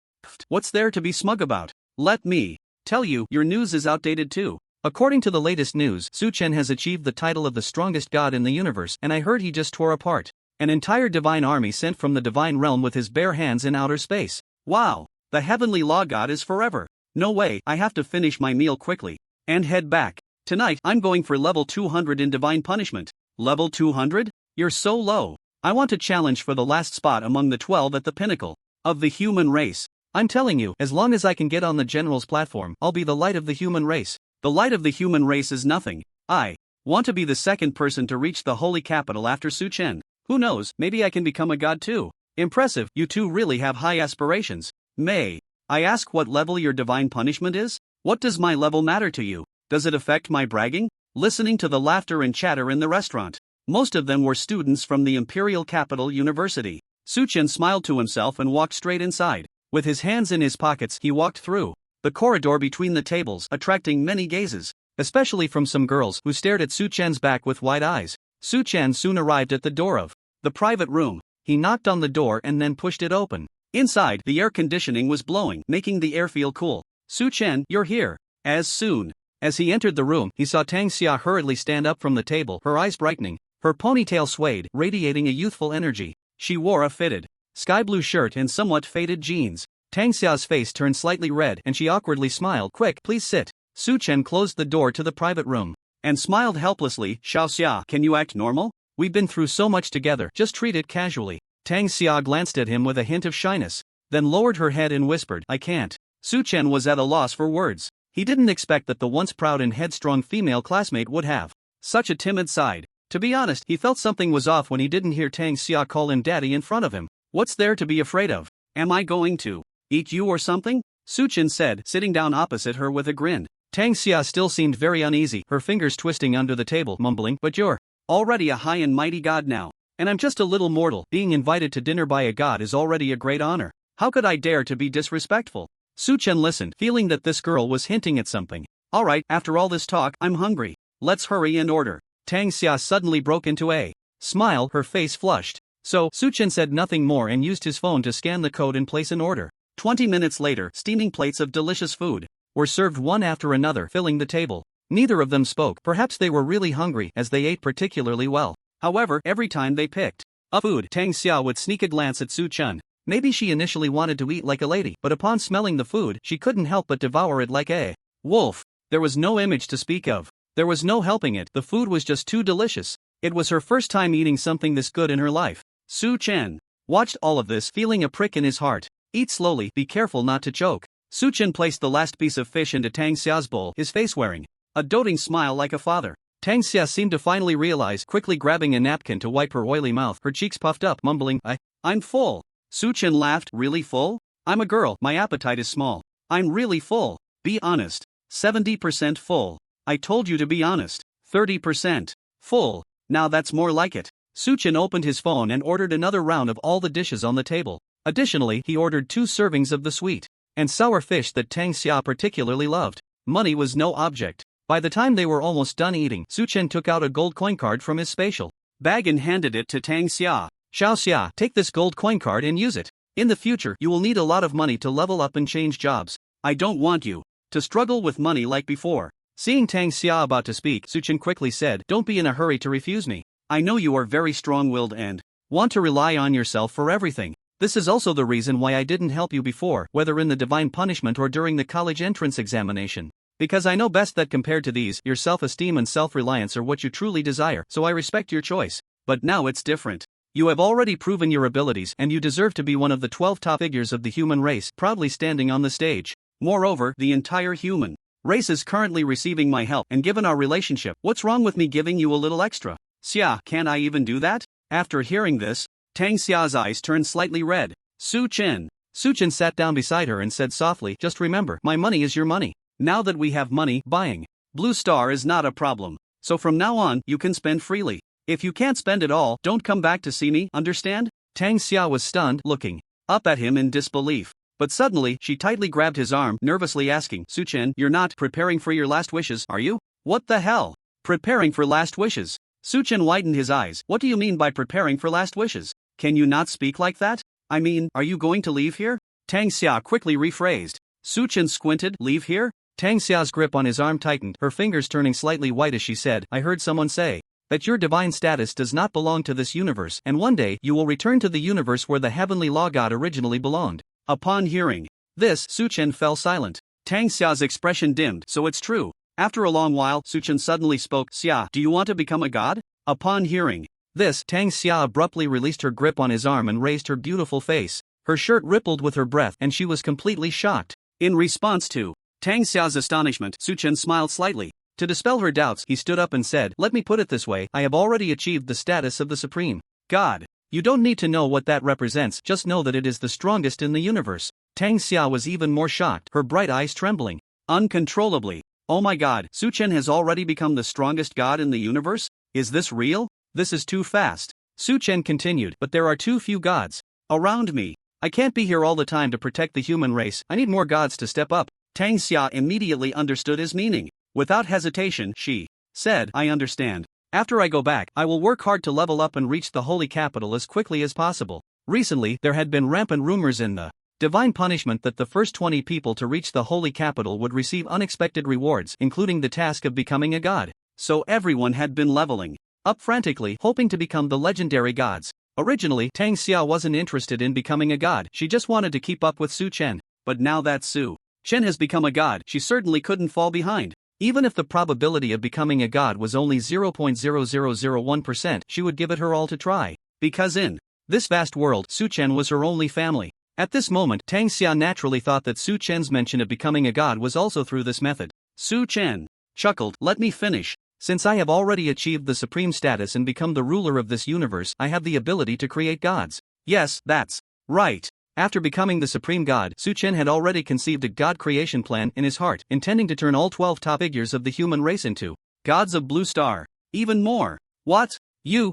What's there to be smug about? Let me tell you, your news is outdated too. According to the latest news, Su Chen has achieved the title of the strongest god in the universe, and I heard he just tore apart an entire divine army sent from the divine realm with his bare hands in outer space. Wow, the heavenly law god is forever. No way, I have to finish my meal quickly and head back. Tonight, I'm going for level 200 in divine punishment. Level 200? You're so low. I want to challenge for the last spot among the 12 at the pinnacle of the human race. I'm telling you, as long as I can get on the general's platform, I'll be the light of the human race. The light of the human race is nothing. I want to be the second person to reach the holy capital after Su Chen. Who knows, maybe I can become a god too. Impressive, you two really have high aspirations. May I ask what level your divine punishment is? What does my level matter to you? Does it affect my bragging? Listening to the laughter and chatter in the restaurant, most of them were students from the imperial capital university. Su Chen smiled to himself and walked straight inside. With his hands in his pockets, he walked through the corridor between the tables, attracting many gazes, especially from some girls who stared at Su Chen's back with wide eyes. Su Chen soon arrived at the door of the private room. He knocked on the door and then pushed it open. Inside, the air conditioning was blowing, making the air feel cool. Su Chen, you're here. As soon as he entered the room, he saw Tang Xia hurriedly stand up from the table, her eyes brightening. Her ponytail swayed, radiating a youthful energy. She wore a fitted sky blue shirt and somewhat faded jeans. Tang Xia's face turned slightly red and she awkwardly smiled. Quick, please sit. Su Chen closed the door to the private room and smiled helplessly. Xiao Xia, can you act normal? We've been through so much together, just treat it casually. Tang Xia glanced at him with a hint of shyness, then lowered her head and whispered, I can't. Su Chen was at a loss for words. He didn't expect that the once proud and headstrong female classmate would have such a timid side. To be honest, he felt something was off when he didn't hear Tang Xia call him daddy in front of him. What's there to be afraid of? Am I going to eat you or something? Su Chen said, sitting down opposite her with a grin. Tang Xia still seemed very uneasy, her fingers twisting under the table, mumbling, but you're already a high and mighty god now. And I'm just a little mortal. Being invited to dinner by a god is already a great honor. How could I dare to be disrespectful? Su Chen listened, feeling that this girl was hinting at something. Alright, after all this talk, I'm hungry. Let's hurry and order. Tang Xia suddenly broke into a smile, her face flushed. So, Su Chen said nothing more and used his phone to scan the code and place an order. 20 minutes later, steaming plates of delicious food were served one after another, filling the table. Neither of them spoke. Perhaps they were really hungry, as they ate particularly well. However, every time they picked up food, Tang Xia would sneak a glance at Su Chen. Maybe she initially wanted to eat like a lady, but upon smelling the food, she couldn't help but devour it like a wolf. There was no image to speak of. There was no helping it, the food was just too delicious. It was her first time eating something this good in her life. Su Chen watched all of this, feeling a prick in his heart. Eat slowly, be careful not to choke. Su Chen placed the last piece of fish into Tang Xia's bowl, his face wearing a doting smile like a father. Tang Xia seemed to finally realize, quickly grabbing a napkin to wipe her oily mouth, her cheeks puffed up, mumbling, I'm full. Su Chen laughed, really full? I'm a girl, my appetite is small. I'm really full. Be honest. 70% full. I told you to be honest. 30% full. Now that's more like it. Su Chen opened his phone and ordered another round of all the dishes on the table. Additionally, he ordered 2 servings of the sweet and sour fish that Tang Xia particularly loved. Money was no object. By the time they were almost done eating, Su Chen took out a gold coin card from his spatial bag and handed it to Tang Xia. Xiao Xia, take this gold coin card and use it. In the future, you will need a lot of money to level up and change jobs. I don't want you to struggle with money like before. Seeing Tang Xia about to speak, Su Chen quickly said, don't be in a hurry to refuse me. I know you are very strong-willed and want to rely on yourself for everything. This is also the reason why I didn't help you before, whether in the divine punishment or during the college entrance examination. Because I know best that compared to these, your self-esteem and self-reliance are what you truly desire, so I respect your choice. But now it's different. You have already proven your abilities and you deserve to be one of the 12 top figures of the human race, proudly standing on the stage. Moreover, the entire human race is currently receiving my help, and given our relationship, what's wrong with me giving you a little extra? Xia, can't I even do that? After hearing this, Tang Xia's eyes turned slightly red. Su Chen sat down beside her and said softly, just remember, my money is your money. Now that we have money, buying Blue Star is not a problem. So from now on, you can spend freely. If you can't spend it all, don't come back to see me, understand? Tang Xia was stunned, looking up at him in disbelief. But suddenly, she tightly grabbed his arm, nervously asking, Su Chen, you're not preparing for your last wishes, are you? What the hell? Preparing for last wishes? Su Chen widened his eyes. What do you mean by preparing for last wishes? Can you not speak like that? I mean, are you going to leave here? Tang Xia quickly rephrased. Su Chen squinted, leave here? Tang Xia's grip on his arm tightened, her fingers turning slightly white as she said, I heard someone say that your divine status does not belong to this universe, and one day you will return to the universe where the heavenly law god originally belonged. Upon hearing this, Su Chen fell silent. Tang Xia's expression dimmed. So it's true. After a long while, Su Chen suddenly spoke, Xia, do you want to become a god? Upon hearing this, Tang Xia abruptly released her grip on his arm and raised her beautiful face. Her shirt rippled with her breath and she was completely shocked. In response to Tang Xia's astonishment, Su Chen smiled slightly. To dispel her doubts, he stood up and said, let me put it this way, I have already achieved the status of the Supreme God. You don't need to know what that represents, just know that it is the strongest in the universe. Tang Xia was even more shocked, her bright eyes trembling uncontrollably. Oh my god, Su Chen has already become the strongest god in the universe? Is this real? This is too fast. Su Chen continued, but there are too few gods around me. I can't be here all the time to protect the human race, I need more gods to step up. Tang Xia immediately understood his meaning. Without hesitation, she said, I understand. After I go back, I will work hard to level up and reach the holy capital as quickly as possible. Recently, there had been rampant rumors in the divine punishment that the first 20 people to reach the holy capital would receive unexpected rewards, including the task of becoming a god. So everyone had been leveling up frantically, hoping to become the legendary gods. Originally, Tang Xia wasn't interested in becoming a god, she just wanted to keep up with Su Chen. But now that Su Chen has become a god, she certainly couldn't fall behind. Even if the probability of becoming a god was only 0.0001%, she would give it her all to try. Because in this vast world, Su Chen was her only family. At this moment, Tang Xia naturally thought that Su Chen's mention of becoming a god was also through this method. Su Chen chuckled, "Let me finish. Since I have already achieved the supreme status and become the ruler of this universe, I have the ability to create gods." Yes, that's right. After becoming the supreme god, Su Chen had already conceived a god creation plan in his heart, intending to turn all 12 top figures of the human race into gods of Blue Star. Even more. What? You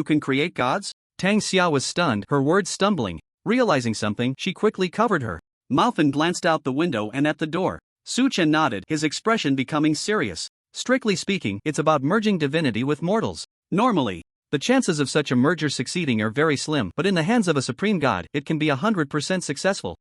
can create gods? Tang Xia was stunned, her words stumbling. Realizing something, she quickly covered her mouth and glanced out the window and at the door. Su Chen nodded, his expression becoming serious. Strictly speaking, it's about merging divinity with mortals. Normally, the chances of such a merger succeeding are very slim, but in the hands of a supreme god, it can be 100% successful.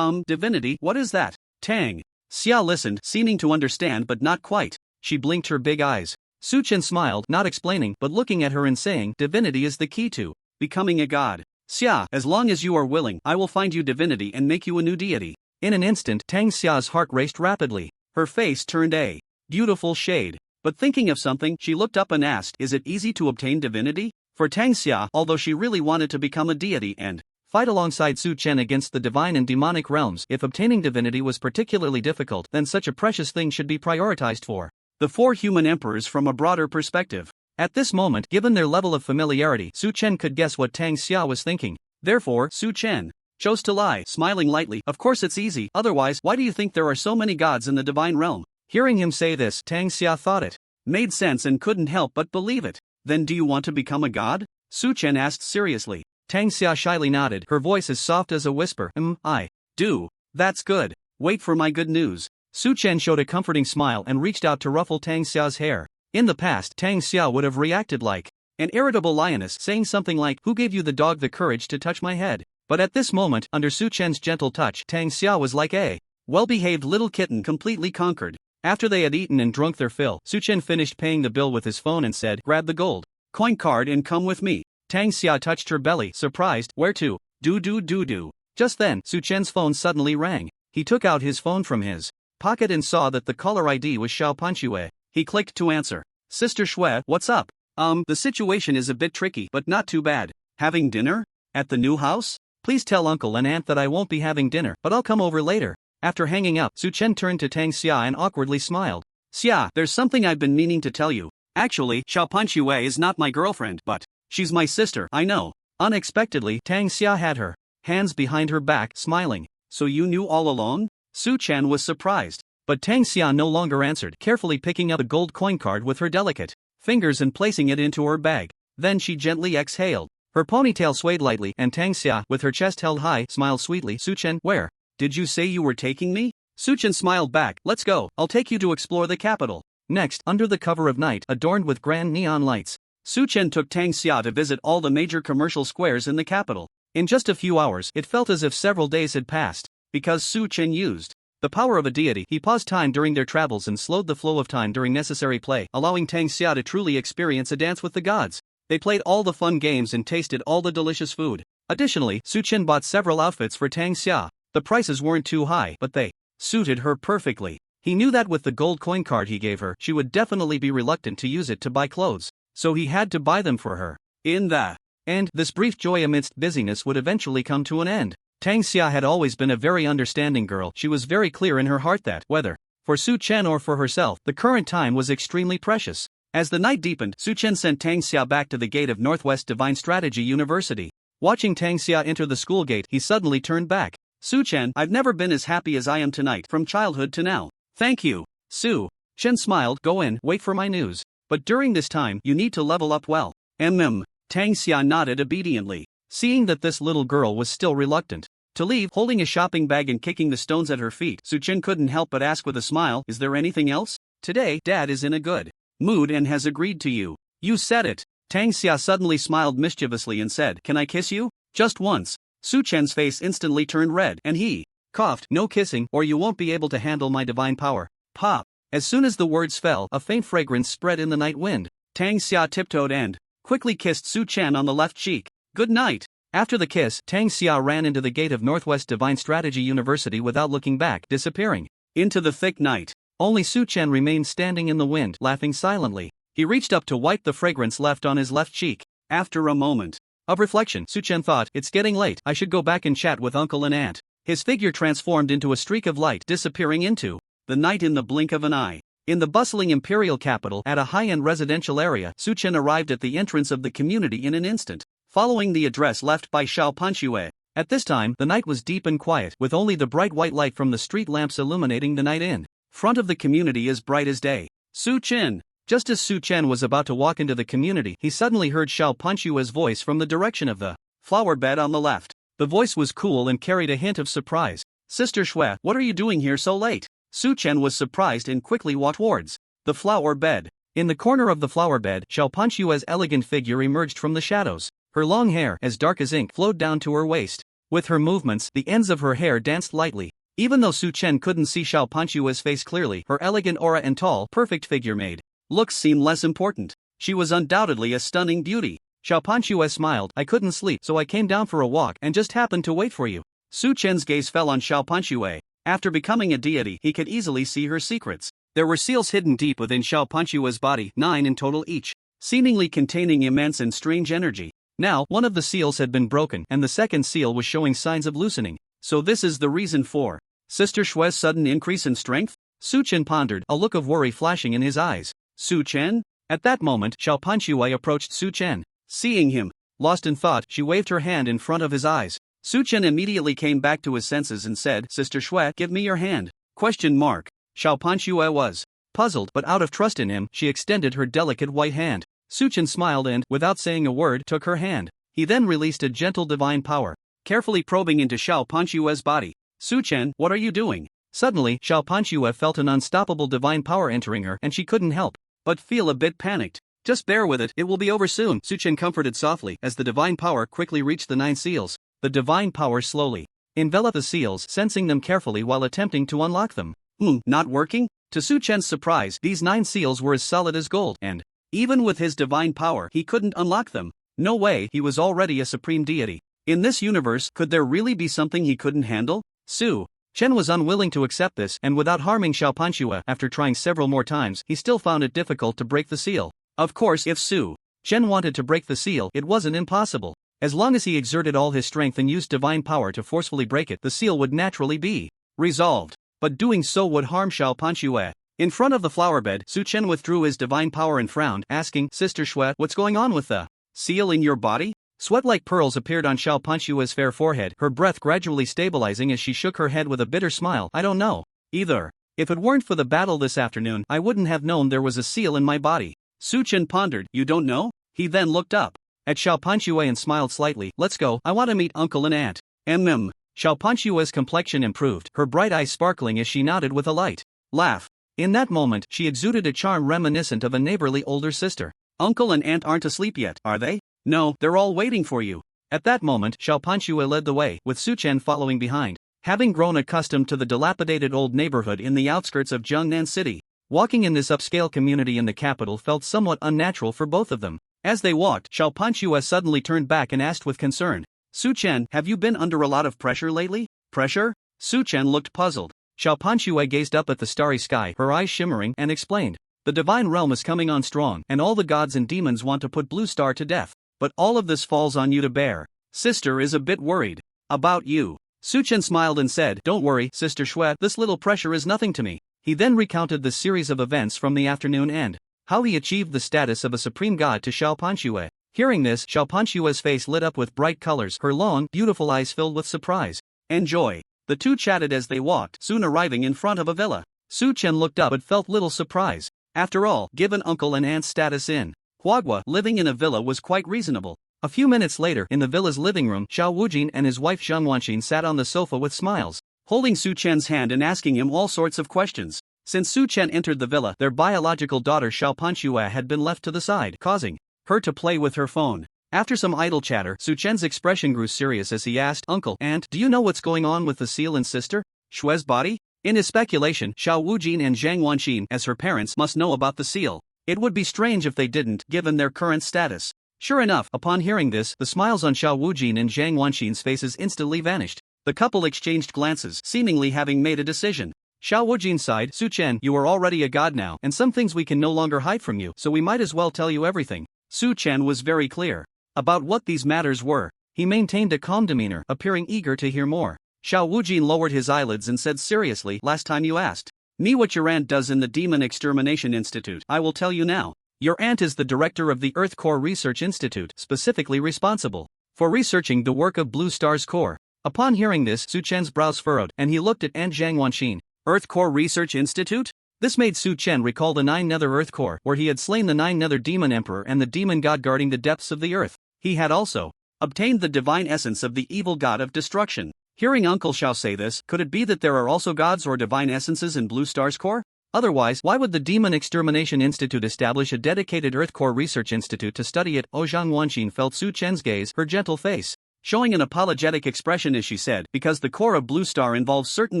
Divinity, what is that? Tang Xia listened, seeming to understand but not quite. She blinked her big eyes. Su Chen smiled, not explaining, but looking at her and saying, divinity is the key to becoming a god. Xia, as long as you are willing, I will find you divinity and make you a new deity. In an instant, Tang Xia's heart raced rapidly. Her face turned a beautiful shade. But thinking of something, she looked up and asked, is it easy to obtain divinity? For Tang Xia, although she really wanted to become a deity and fight alongside Su Chen against the divine and demonic realms, if obtaining divinity was particularly difficult, then such a precious thing should be prioritized for the 4 human emperors from a broader perspective. At this moment, given their level of familiarity, Su Chen could guess what Tang Xia was thinking. Therefore, Su Chen chose to lie, smiling lightly. Of course it's easy, otherwise, why do you think there are so many gods in the divine realm? Hearing him say this, Tang Xia thought it made sense and couldn't help but believe it. Then do you want to become a god? Su Chen asked seriously. Tang Xia shyly nodded, her voice as soft as a whisper. I do. That's good. Wait for my good news. Su Chen showed a comforting smile and reached out to ruffle Tang Xia's hair. In the past, Tang Xia would have reacted like an irritable lioness, saying something like, who gave you the dog the courage to touch my head? But at this moment, under Su Chen's gentle touch, Tang Xia was like a well-behaved little kitten completely conquered. After they had eaten and drunk their fill, Su Chen finished paying the bill with his phone and said, grab the gold coin card and come with me. Tang Xia touched her belly, surprised. Where to? Do. Just then, Su Chen's phone suddenly rang. He took out his phone from his pocket and saw that the caller ID was Xiao Panxue. He clicked to answer. Sister Shui, what's up? The situation is a bit tricky, but not too bad. Having dinner? At the new house? Please tell uncle and aunt that I won't be having dinner, but I'll come over later. After hanging up, Su Chen turned to Tang Xia and awkwardly smiled. Xia, there's something I've been meaning to tell you. Actually, Xiao Panxue is not my girlfriend, but she's my sister, I know. Unexpectedly, Tang Xia had her hands behind her back, smiling. So you knew all along? Su Chen was surprised. But Tang Xia no longer answered, carefully picking up a gold coin card with her delicate fingers and placing it into her bag. Then she gently exhaled. Her ponytail swayed lightly, and Tang Xia, with her chest held high, smiled sweetly. Su Chen, where did you say you were taking me? Su Chen smiled back. Let's go, I'll take you to explore the capital. Next, under the cover of night, adorned with grand neon lights, Su Chen took Tang Xia to visit all the major commercial squares in the capital. In just a few hours, it felt as if several days had passed. Because Su Chen used the power of a deity, he paused time during their travels and slowed the flow of time during necessary play, allowing Tang Xia to truly experience a dance with the gods. They played all the fun games and tasted all the delicious food. Additionally, Su Chen bought several outfits for Tang Xia. The prices weren't too high, but they suited her perfectly. He knew that with the gold coin card he gave her, she would definitely be reluctant to use it to buy clothes. So he had to buy them for her. In the end, this brief joy amidst busyness would eventually come to an end. Tang Xia had always been a very understanding girl. She was very clear in her heart that, whether for Su Chen or for herself, the current time was extremely precious. As the night deepened, Su Chen sent Tang Xia back to the gate of Northwest Divine Strategy University. Watching Tang Xia enter the school gate, he suddenly turned back. Su Chen, I've never been as happy as I am tonight, from childhood to now. Thank you. Su Chen smiled. Go in, wait for my news. But during this time, you need to level up well. Tang Xia nodded obediently. Seeing that this little girl was still reluctant to leave, holding a shopping bag and kicking the stones at her feet, Su Chen couldn't help but ask with a smile, is there anything else? Today, Dad is in a good mood and has agreed to you. You said it. Tang Xia suddenly smiled mischievously and said, can I kiss you? Just once. Su Chen's face instantly turned red, and he coughed, no kissing, or you won't be able to handle my divine power. Pop. As soon as the words fell, a faint fragrance spread in the night wind. Tang Xia tiptoed and quickly kissed Su Chen on the left cheek. Good night. After the kiss, Tang Xia ran into the gate of Northwest Divine Strategy University without looking back, disappearing into the thick night. Only Su Chen remained standing in the wind, laughing silently. He reached up to wipe the fragrance left on his left cheek. After a moment of reflection, Su Chen thought, it's getting late, I should go back and chat with uncle and aunt. His figure transformed into a streak of light, disappearing into the night in the blink of an eye. In the bustling imperial capital, at a high-end residential area, Su Chen arrived at the entrance of the community in an instant, following the address left by Xiao Panxue. At this time, the night was deep and quiet, with only the bright white light from the street lamps illuminating the night in front of the community as bright as day. Su Chen. Just as Su Chen was about to walk into the community, he suddenly heard Xiao Panxue's voice from the direction of the flower bed on the left. The voice was cool and carried a hint of surprise. Sister Shui, what are you doing here so late? Su Chen was surprised and quickly walked towards the flower bed. In the corner of the flower bed, Xiao Panxue's elegant figure emerged from the shadows. Her long hair, as dark as ink, flowed down to her waist. With her movements, the ends of her hair danced lightly. Even though Su Chen couldn't see Xiao Panxue's face clearly, her elegant aura and tall, perfect figure made looks seem less important. She was undoubtedly a stunning beauty. Xiao Panxue smiled. I couldn't sleep, so I came down for a walk and just happened to wait for you. Su Chen's gaze fell on Xiao Panxue. After becoming a deity, he could easily see her secrets. There were seals hidden deep within Xiao Panxue's body, 9 in total each, seemingly containing immense and strange energy. Now, one of the seals had been broken, and the second seal was showing signs of loosening. So this is the reason for Sister Shue's sudden increase in strength? Su Chen pondered, a look of worry flashing in his eyes. Su Chen? At that moment, Xiao Panxue approached Su Chen. Seeing him, lost in thought, she waved her hand in front of his eyes. Su Chen immediately came back to his senses and said, Sister Shui, give me your hand. Xiao Panxue was puzzled, but out of trust in him, she extended her delicate white hand. Su Chen smiled and, without saying a word, took her hand. He then released a gentle divine power, carefully probing into Xiao Panxue's body. Su Chen, what are you doing? Suddenly, Xiao Panxue felt an unstoppable divine power entering her, and she couldn't help but feel a bit panicked. Just bear with it, it will be over soon, Su Chen comforted softly as the divine power quickly reached the 9 seals. The divine power slowly enveloped the seals, sensing them carefully while attempting to unlock them. Not working? To Su Chen's surprise, these 9 seals were as solid as gold, and even with his divine power, he couldn't unlock them. No way, he was already a supreme deity. In this universe, could there really be something he couldn't handle? Su Chen was unwilling to accept this, and without harming Xiao Panxue, after trying several more times, he still found it difficult to break the seal. Of course, if Su Chen wanted to break the seal, it wasn't impossible. As long as he exerted all his strength and used divine power to forcefully break it, the seal would naturally be resolved. But doing so would harm Xiao Panxue. In front of the flower bed, Su Chen withdrew his divine power and frowned, asking, Sister Shui, what's going on with the seal in your body? Sweat like pearls appeared on Xiao Panxue's fair forehead, her breath gradually stabilizing as she shook her head with a bitter smile. I don't know. Either. If it weren't for the battle this afternoon, I wouldn't have known there was a seal in my body. Su Chen pondered, you don't know? He then looked up at Xiao Panxue and smiled slightly. Let's go, I want to meet uncle and aunt. Xiao Panxue's complexion improved, her bright eyes sparkling as she nodded with a light laugh. In that moment, she exuded a charm reminiscent of a neighborly older sister. Uncle and aunt aren't asleep yet, are they? No, they're all waiting for you. At that moment, Xiao Panxue led the way, with Su Chen following behind. Having grown accustomed to the dilapidated old neighborhood in the outskirts of Jiangnan City, walking in this upscale community in the capital felt somewhat unnatural for both of them. As they walked, Xiao Panxue suddenly turned back and asked with concern, Su Chen, have you been under a lot of pressure lately? Pressure? Su Chen looked puzzled. Xiao Panxue gazed up at the starry sky, her eyes shimmering, and explained, the divine realm is coming on strong, and all the gods and demons want to put Blue Star to death. But all of this falls on you to bear. Sister is a bit worried about you. Su Chen smiled and said, don't worry, Sister Shui, this little pressure is nothing to me. He then recounted the series of events from the afternoon and how he achieved the status of a supreme god to Xiao Panxue. Hearing this, Xiao Panxue's face lit up with bright colors, her long, beautiful eyes filled with surprise and joy. The two chatted as they walked, soon arriving in front of a villa. Su Chen looked up but felt little surprise. After all, given uncle and aunt's status in Huagua, living in a villa was quite reasonable. A few minutes later, in the villa's living room, Xiao Wujin and his wife Zhang Wanxin sat on the sofa with smiles, holding Su Chen's hand and asking him all sorts of questions. Since Su Chen entered the villa, their biological daughter Xiao Panxue had been left to the side, causing her to play with her phone. After some idle chatter, Su Chen's expression grew serious as he asked, Uncle, Aunt, do you know what's going on with the seal and sister Shue's body? In his speculation, Xiao Wujin and Zhang Wanxin, as her parents, must know about the seal. It would be strange if they didn't, given their current status. Sure enough, upon hearing this, the smiles on Xiao Wujin and Zhang Wanxin's faces instantly vanished. The couple exchanged glances, seemingly having made a decision. Xiao Wujin sighed, Su Chen, you are already a god now, and some things we can no longer hide from you, so we might as well tell you everything. Su Chen was very clear about what these matters were. He maintained a calm demeanor, appearing eager to hear more. Xiao Wujin lowered his eyelids and said seriously, last time you asked me what your aunt does in the Demon Extermination Institute. I will tell you now. Your aunt is the director of the Earth Core Research Institute, specifically responsible for researching the work of Blue Star's core. Upon hearing this, Su Chen's brows furrowed, and he looked at Aunt Zhang Wanxin. Earth Core Research Institute? This made Su Chen recall the 9 Nether Earth Core, where he had slain the 9 Nether Demon Emperor and the demon god guarding the depths of the earth. He had also obtained the divine essence of the evil god of destruction. Hearing Uncle Xiao say this, could it be that there are also gods or divine essences in Blue Star's core? Otherwise, why would the Demon Extermination Institute establish a dedicated Earth Core Research Institute to study it? Zhang Wanxin felt Su Chen's gaze, her gentle face showing an apologetic expression as she said, because the core of Blue Star involves certain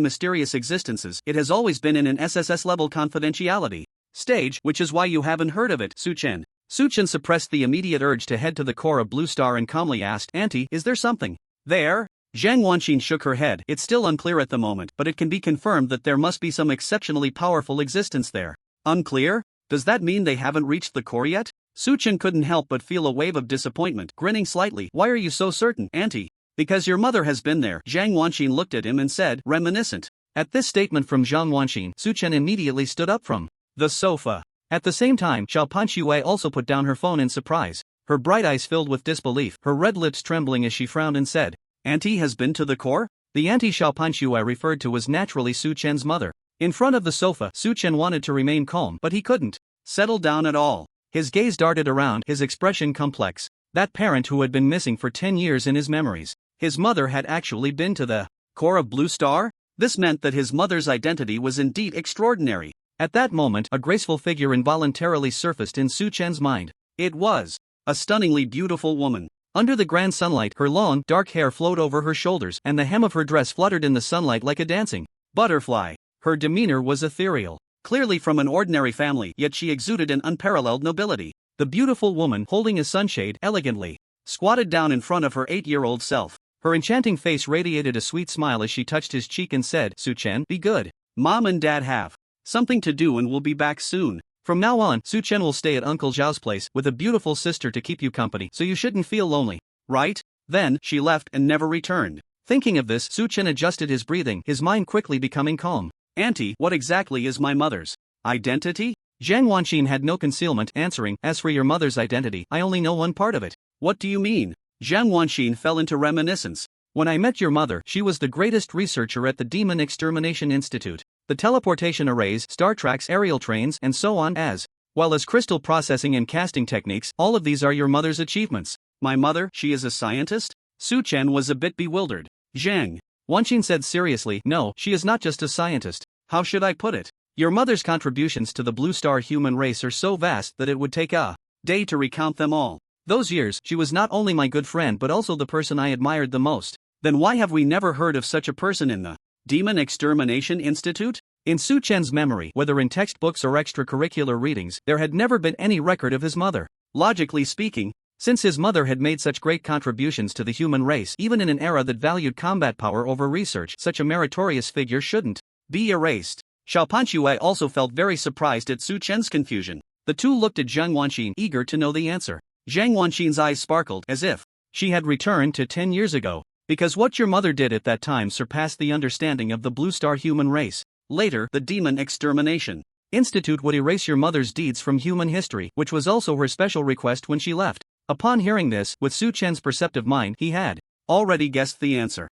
mysterious existences, it has always been in an SSS-level confidentiality stage, which is why you haven't heard of it, Su Chen. Su Chen suppressed the immediate urge to head to the core of Blue Star and calmly asked, Auntie, is there something there? Zhang Wanxin shook her head. It's still unclear at the moment, but it can be confirmed that there must be some exceptionally powerful existence there. Unclear? Does that mean they haven't reached the core yet? Su Chen couldn't help but feel a wave of disappointment, grinning slightly. Why are you so certain, Auntie? Because your mother has been there. Zhang Wanxin looked at him and said, reminiscent. At this statement from Zhang Wanxin, Su Chen immediately stood up from the sofa. At the same time, Xiao Panxue also put down her phone in surprise. Her bright eyes filled with disbelief, her red lips trembling as she frowned and said, Auntie has been to the core? The Auntie Xiao Panxue referred to was naturally Su Chen's mother. In front of the sofa, Su Chen wanted to remain calm, but he couldn't settle down at all. His gaze darted around, his expression complex. That parent who had been missing for 10 years in his memories. His mother had actually been to the core of Blue Star? This meant that his mother's identity was indeed extraordinary. At that moment, a graceful figure involuntarily surfaced in Su Chen's mind. It was a stunningly beautiful woman. Under the grand sunlight, her long, dark hair flowed over her shoulders, and the hem of her dress fluttered in the sunlight like a dancing butterfly. Her demeanor was ethereal. Clearly from an ordinary family, yet she exuded an unparalleled nobility. The beautiful woman, holding a sunshade, elegantly squatted down in front of her 8-year-old self. Her enchanting face radiated a sweet smile as she touched his cheek and said, Su Chen, be good. Mom and Dad have something to do and will be back soon. From now on, Su Chen will stay at Uncle Zhao's place with a beautiful sister to keep you company, so you shouldn't feel lonely. Right? Then, she left and never returned. Thinking of this, Su Chen adjusted his breathing, his mind quickly becoming calm. Auntie, what exactly is my mother's identity? Zhang Wanxin had no concealment, answering, as for your mother's identity, I only know one part of it. What do you mean? Zhang Wanxin fell into reminiscence. When I met your mother, she was the greatest researcher at the Demon Extermination Institute. The teleportation arrays, star tracks, aerial trains, and so on as well as crystal processing and casting techniques, all of these are your mother's achievements. My mother, she is a scientist? Su Chen was a bit bewildered. Zhang Wanxin said seriously, no, she is not just a scientist. How should I put it? Your mother's contributions to the Blue Star human race are so vast that it would take a day to recount them all. Those years, she was not only my good friend but also the person I admired the most. Then why have we never heard of such a person in the Demon Extermination Institute? In Su Chen's memory, whether in textbooks or extracurricular readings, there had never been any record of his mother. Logically speaking, since his mother had made such great contributions to the human race even in an era that valued combat power over research, such a meritorious figure shouldn't be erased. Xiao Panxue also felt very surprised at Su Chen's confusion. The two looked at Zhang Wanxin, eager to know the answer. Zhang Wanxin's eyes sparkled, as if she had returned to 10 years ago. Because what your mother did at that time surpassed the understanding of the Blue Star human race. Later, the Demon Extermination Institute would erase your mother's deeds from human history, which was also her special request when she left. Upon hearing this, with Su Chen's perceptive mind, he had already guessed the answer.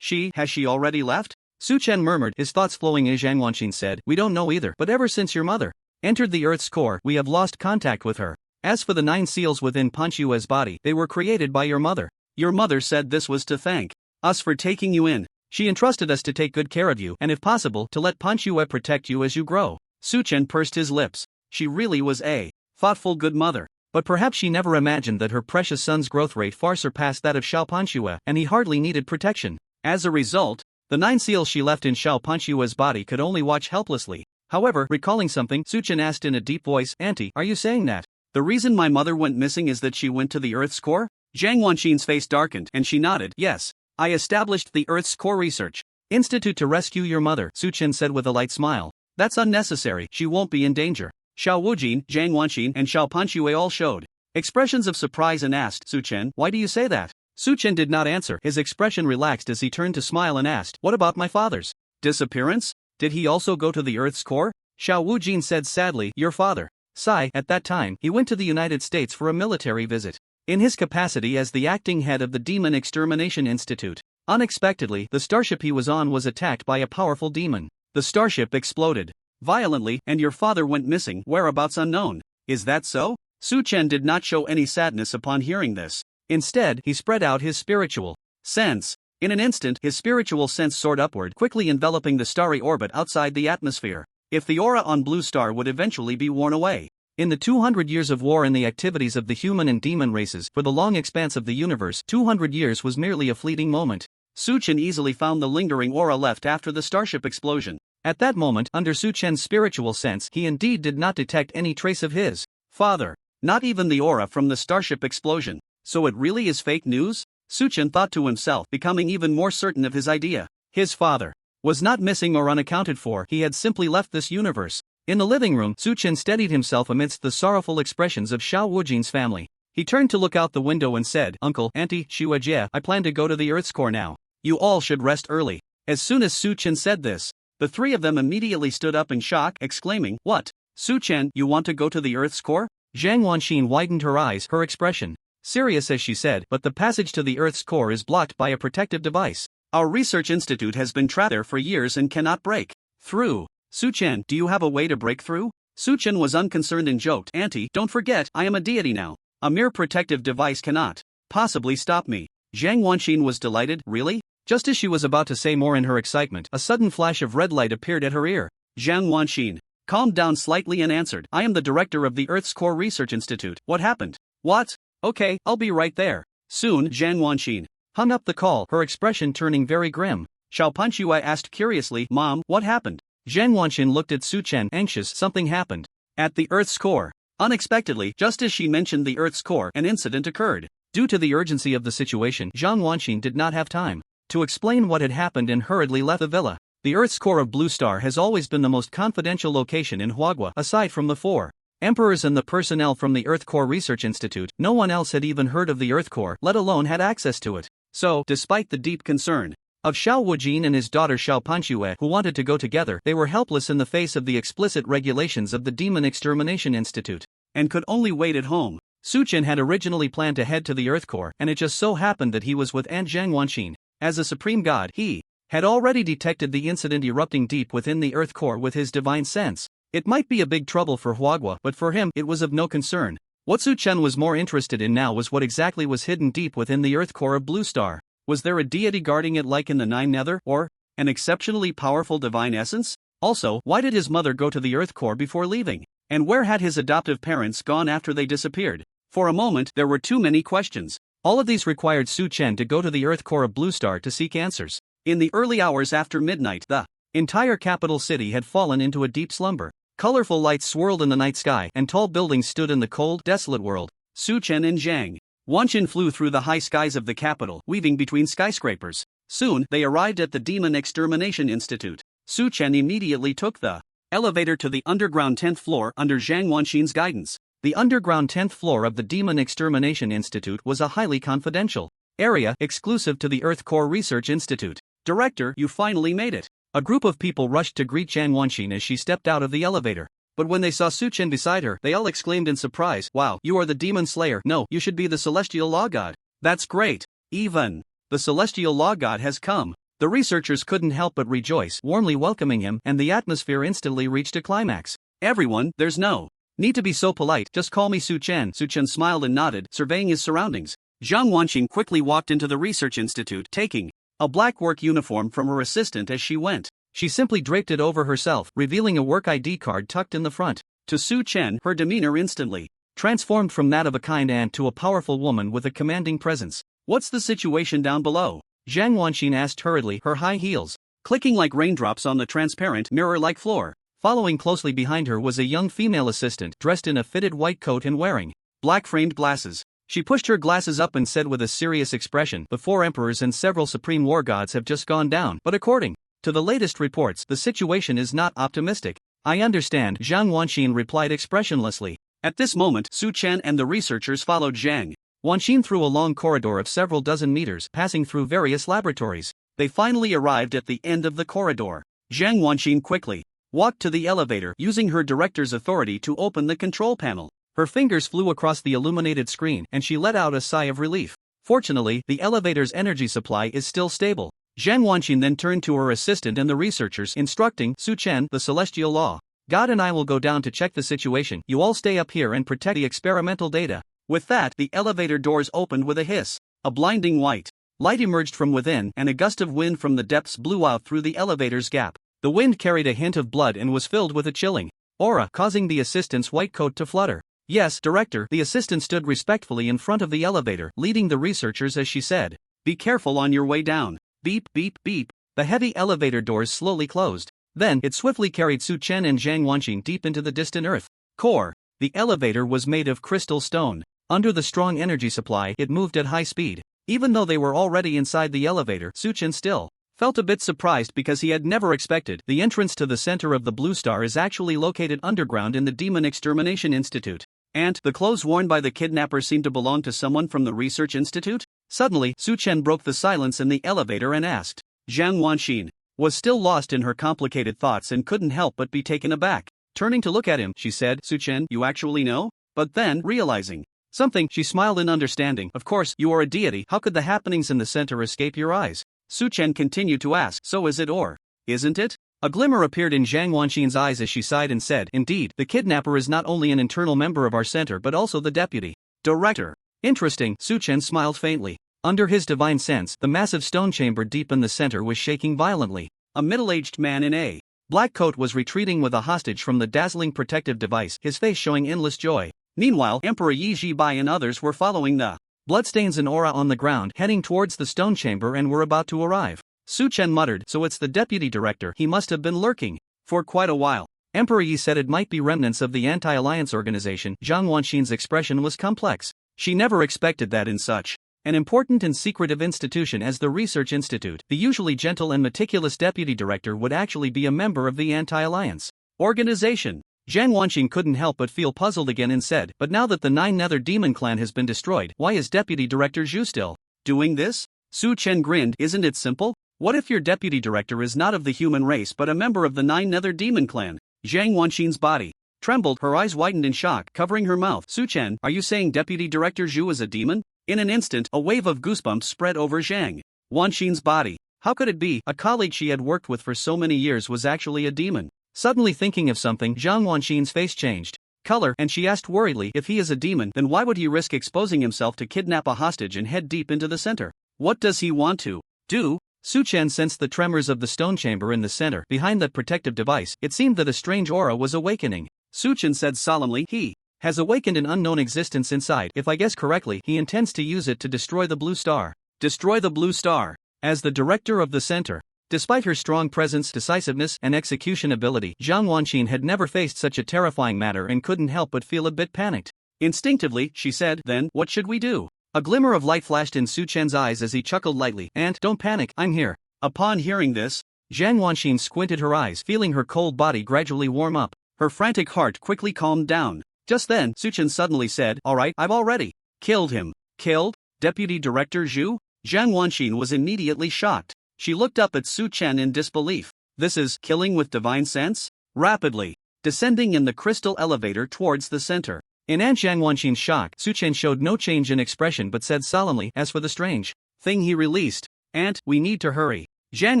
Has she already left? Su Chen murmured, his thoughts flowing as Zhang Wanxin said, we don't know either, but ever since your mother entered the Earth's core, we have lost contact with her. As for the 9 seals within Panxue's body, they were created by your mother. Your mother said this was to thank us for taking you in. She entrusted us to take good care of you and if possible, to let Panxue protect you as you grow. Su Chen pursed his lips. She really was a thoughtful good mother. But perhaps she never imagined that her precious son's growth rate far surpassed that of Xiao Panxue, and he hardly needed protection. As a result, the 9 seals she left in Xiao Panxue's body could only watch helplessly. However, recalling something, Su Chen asked in a deep voice, Auntie, are you saying that The reason my mother went missing is that she went to the Earth's core? Zhang Wanxin's face darkened and she nodded. Yes, I established the Earth's core research institute to rescue your mother, Su Chen said with a light smile. That's unnecessary, she won't be in danger. Xiao Wujin, Zhang Wanxin and Xiao Panxue all showed expressions of surprise and asked, Su Chen, why do you say that? Su Chen did not answer. His expression relaxed as he turned to smile and asked, what about my father's disappearance? Did he also go to the Earth's core? Xiao Wujin said sadly, your father. Sigh, at that time, he went to the United States for a military visit. In his capacity as the acting head of the Demon Extermination Institute. Unexpectedly, the starship he was on was attacked by a powerful demon. The starship exploded violently, and your father went missing, whereabouts unknown. Is that so? Su Chen did not show any sadness upon hearing this. Instead, he spread out his spiritual sense. In an instant, his spiritual sense soared upward, quickly enveloping the starry orbit outside the atmosphere. If the aura on Blue Star would eventually be worn away. In the 200 years of war and the activities of the human and demon races for the long expanse of the universe, 200 years was merely a fleeting moment. Su Chen easily found the lingering aura left after the starship explosion. At that moment, under Su Chen's spiritual sense, he indeed did not detect any trace of his father. Not even the aura from the starship explosion. So it really is fake news? Su Chen thought to himself, becoming even more certain of his idea. His father was not missing or unaccounted for, he had simply left this universe. In the living room, Su Chen steadied himself amidst the sorrowful expressions of Xiao Wujin's family. He turned to look out the window and said, Uncle, Auntie, Xuejie, I plan to go to the Earth's core now. You all should rest early. As soon as Su Chen said this, the three of them immediately stood up in shock, exclaiming, What? Su Chen, you want to go to the Earth's core? Zhang Wanxin widened her eyes, her expression serious as she said, but the passage to the Earth's core is blocked by a protective device. Our research institute has been trapped there for years and cannot break through. Su Chen, do you have a way to break through? Su Chen was unconcerned and joked, Auntie, don't forget, I am a deity now. A mere protective device cannot possibly stop me. Zhang Wanxin was delighted, really? Just as she was about to say more in her excitement, a sudden flash of red light appeared at her ear. Zhang Wanxin calmed down slightly and answered, I am the director of the Earth's Core Research Institute. What happened? What? Okay, I'll be right there. Soon, Zhang Wanxin hung up the call, her expression turning very grim. Xiao Panxue asked curiously, Mom, what happened? Zhang Wanxin looked at Su Chen, anxious. Something happened at the Earth's core. Unexpectedly, just as she mentioned the Earth's core, an incident occurred. Due to the urgency of the situation, Zhang Wanxin did not have time to explain what had happened and hurriedly left the villa. The Earth's core of Blue Star has always been the most confidential location in Huagua, aside from the four emperors and the personnel from the Earth Core Research Institute. No one else had even heard of the Earth Core, let alone had access to it. So, despite the deep concern of Xiao Wujin and his daughter Xiao Panxue, who wanted to go together, they were helpless in the face of the explicit regulations of the Demon Extermination Institute, and could only wait at home. Su Chen had originally planned to head to the Earth Core, and it just so happened that he was with Aunt Zhang Wanxin. As a supreme god, he had already detected the incident erupting deep within the Earth Core with his divine sense. It might be a big trouble for Huagua, but for him, it was of no concern. What Su Chen was more interested in now was what exactly was hidden deep within the Earth Core of Blue Star. Was there a deity guarding it like in the Nine Nether, or an exceptionally powerful divine essence? Also, why did his mother go to the Earth Core before leaving? And where had his adoptive parents gone after they disappeared? For a moment, there were too many questions. All of these required Su Chen to go to the Earth Core of Blue Star to seek answers. In the early hours after midnight, the entire capital city had fallen into a deep slumber. Colorful lights swirled in the night sky, and tall buildings stood in the cold, desolate world. Su Chen and Zhang Wanxin flew through the high skies of the capital, weaving between skyscrapers. Soon, they arrived at the Demon Extermination Institute. Su Chen immediately took the elevator to the underground 10th floor under Zhang Wanxin's guidance. The underground 10th floor of the Demon Extermination Institute was a highly confidential area exclusive to the Earth Core Research Institute. Director, you finally made it. A group of people rushed to greet Zhang Wanxin as she stepped out of the elevator. But when they saw Su Chen beside her, they all exclaimed in surprise, Wow, you are the Demon Slayer. No, you should be the Celestial Law God. That's great. Even the Celestial Law God has come. The researchers couldn't help but rejoice, warmly welcoming him, and the atmosphere instantly reached a climax. Everyone, there's no need to be so polite, just call me Su Chen. Su Chen smiled and nodded, surveying his surroundings. Zhang Wanxin quickly walked into the research institute, taking a black work uniform from her assistant as she went. She simply draped it over herself, revealing a work ID card tucked in the front. To Su Chen, her demeanor instantly transformed from that of a kind aunt to a powerful woman with a commanding presence. What's the situation down below? Zhang Wanxin asked hurriedly, her high heels clicking like raindrops on the transparent, mirror-like floor. Following closely behind her was a young female assistant dressed in a fitted white coat and wearing black-framed glasses. She pushed her glasses up and said with a serious expression, "The 4 emperors and several supreme war gods have just gone down, but according to the latest reports, the situation is not optimistic." "I understand," Zhang Wanxin replied expressionlessly. At this moment, Su Chen and the researchers followed Zhang Wanxin through a long corridor of several dozen meters, passing through various laboratories. They finally arrived at the end of the corridor. Zhang Wanxin quickly walked to the elevator, using her director's authority to open the control panel. Her fingers flew across the illuminated screen and she let out a sigh of relief. Fortunately, the elevator's energy supply is still stable. Zhang Wanxin then turned to her assistant and the researchers, instructing Su Chen, "The celestial law God and I will go down to check the situation. You all stay up here and protect the experimental data." With that, the elevator doors opened with a hiss. A blinding white light emerged from within, and a gust of wind from the depths blew out through the elevator's gap. The wind carried a hint of blood and was filled with a chilling aura, causing the assistant's white coat to flutter. "Yes, Director." The assistant stood respectfully in front of the elevator, leading the researchers as she said, "Be careful on your way down." Beep, beep, beep. The heavy elevator doors slowly closed. Then, it swiftly carried Su Chen and Zhang Wanxin deep into the distant earth core. The elevator was made of crystal stone. Under the strong energy supply, it moved at high speed. Even though they were already inside the elevator, Su Chen still felt a bit surprised because he had never expected. The entrance to the center of the Blue Star is actually located underground in the Demon Extermination Institute. And the clothes worn by the kidnapper seemed to belong to someone from the Research Institute? Suddenly, Su Chen broke the silence in the elevator and asked. Zhang Wanxin was still lost in her complicated thoughts and couldn't help but be taken aback. Turning to look at him, she said, "Su Chen, you actually know?" But then, realizing something, she smiled in understanding. "Of course, you are a deity. How could the happenings in the center escape your eyes?" Su Chen continued to ask, "So is it or isn't it?" A glimmer appeared in Zhang Wanxin's eyes as she sighed and said, "Indeed, the kidnapper is not only an internal member of our center but also the deputy director." "Interesting," Su Chen smiled faintly. Under his divine sense, the massive stone chamber deep in the center was shaking violently. A middle-aged man in a black coat was retreating with a hostage from the dazzling protective device, his face showing endless joy. Meanwhile, Emperor Yi Jibai and others were following the bloodstains and aura on the ground, heading towards the stone chamber and were about to arrive. Su Chen muttered, "So it's the deputy director. He must have been lurking for quite a while." Emperor Yi said it might be remnants of the anti-alliance organization. Zhang Wanxin's expression was complex. She never expected that in such an important and secretive institution as the Research Institute, the usually gentle and meticulous deputy director would actually be a member of the anti-alliance organization. Zhang Wanxin couldn't help but feel puzzled again and said, "But now that the 9 Nether Demon clan has been destroyed, why is Deputy Director Zhu still doing this?" Su Chen grinned, "Isn't it simple? What if your deputy director is not of the human race but a member of the 9 Nether Demon clan?" Zhang Wanxin's body trembled, her eyes widened in shock, covering her mouth. "Su Chen, are you saying Deputy Director Zhu is a demon?" In an instant, a wave of goosebumps spread over Zhang Wanxin's body. How could it be? A colleague she had worked with for so many years was actually a demon. Suddenly thinking of something, Zhang Wanxin's face changed color, and she asked worriedly, "If he is a demon, then why would he risk exposing himself to kidnap a hostage and head deep into the center? What does he want to do?" Su Chen sensed the tremors of the stone chamber in the center. Behind that protective device, it seemed that a strange aura was awakening. Su Chen said solemnly, "He has awakened an unknown existence inside. If I guess correctly, he intends to use it to destroy the Blue Star." Destroy the Blue Star. As the director of the center, despite her strong presence, decisiveness, and execution ability, Zhang Wanxin had never faced such a terrifying matter and couldn't help but feel a bit panicked. Instinctively, she said, "Then, what should we do?" A glimmer of light flashed in Su Chen's eyes as he chuckled lightly, "And, don't panic, I'm here." Upon hearing this, Zhang Wanxin squinted her eyes, feeling her cold body gradually warm up. Her frantic heart quickly calmed down. Just then, Su Chen suddenly said, "All right, I've already killed him." Killed? Deputy Director Zhu? Zhang Wanxin was immediately shocked. She looked up at Su Chen in disbelief. This is killing with divine sense? Rapidly descending in the crystal elevator towards the center. In Zhang Wanxin's shock, Su Chen showed no change in expression but said solemnly, "As for the strange thing he released, and we need to hurry." Zhang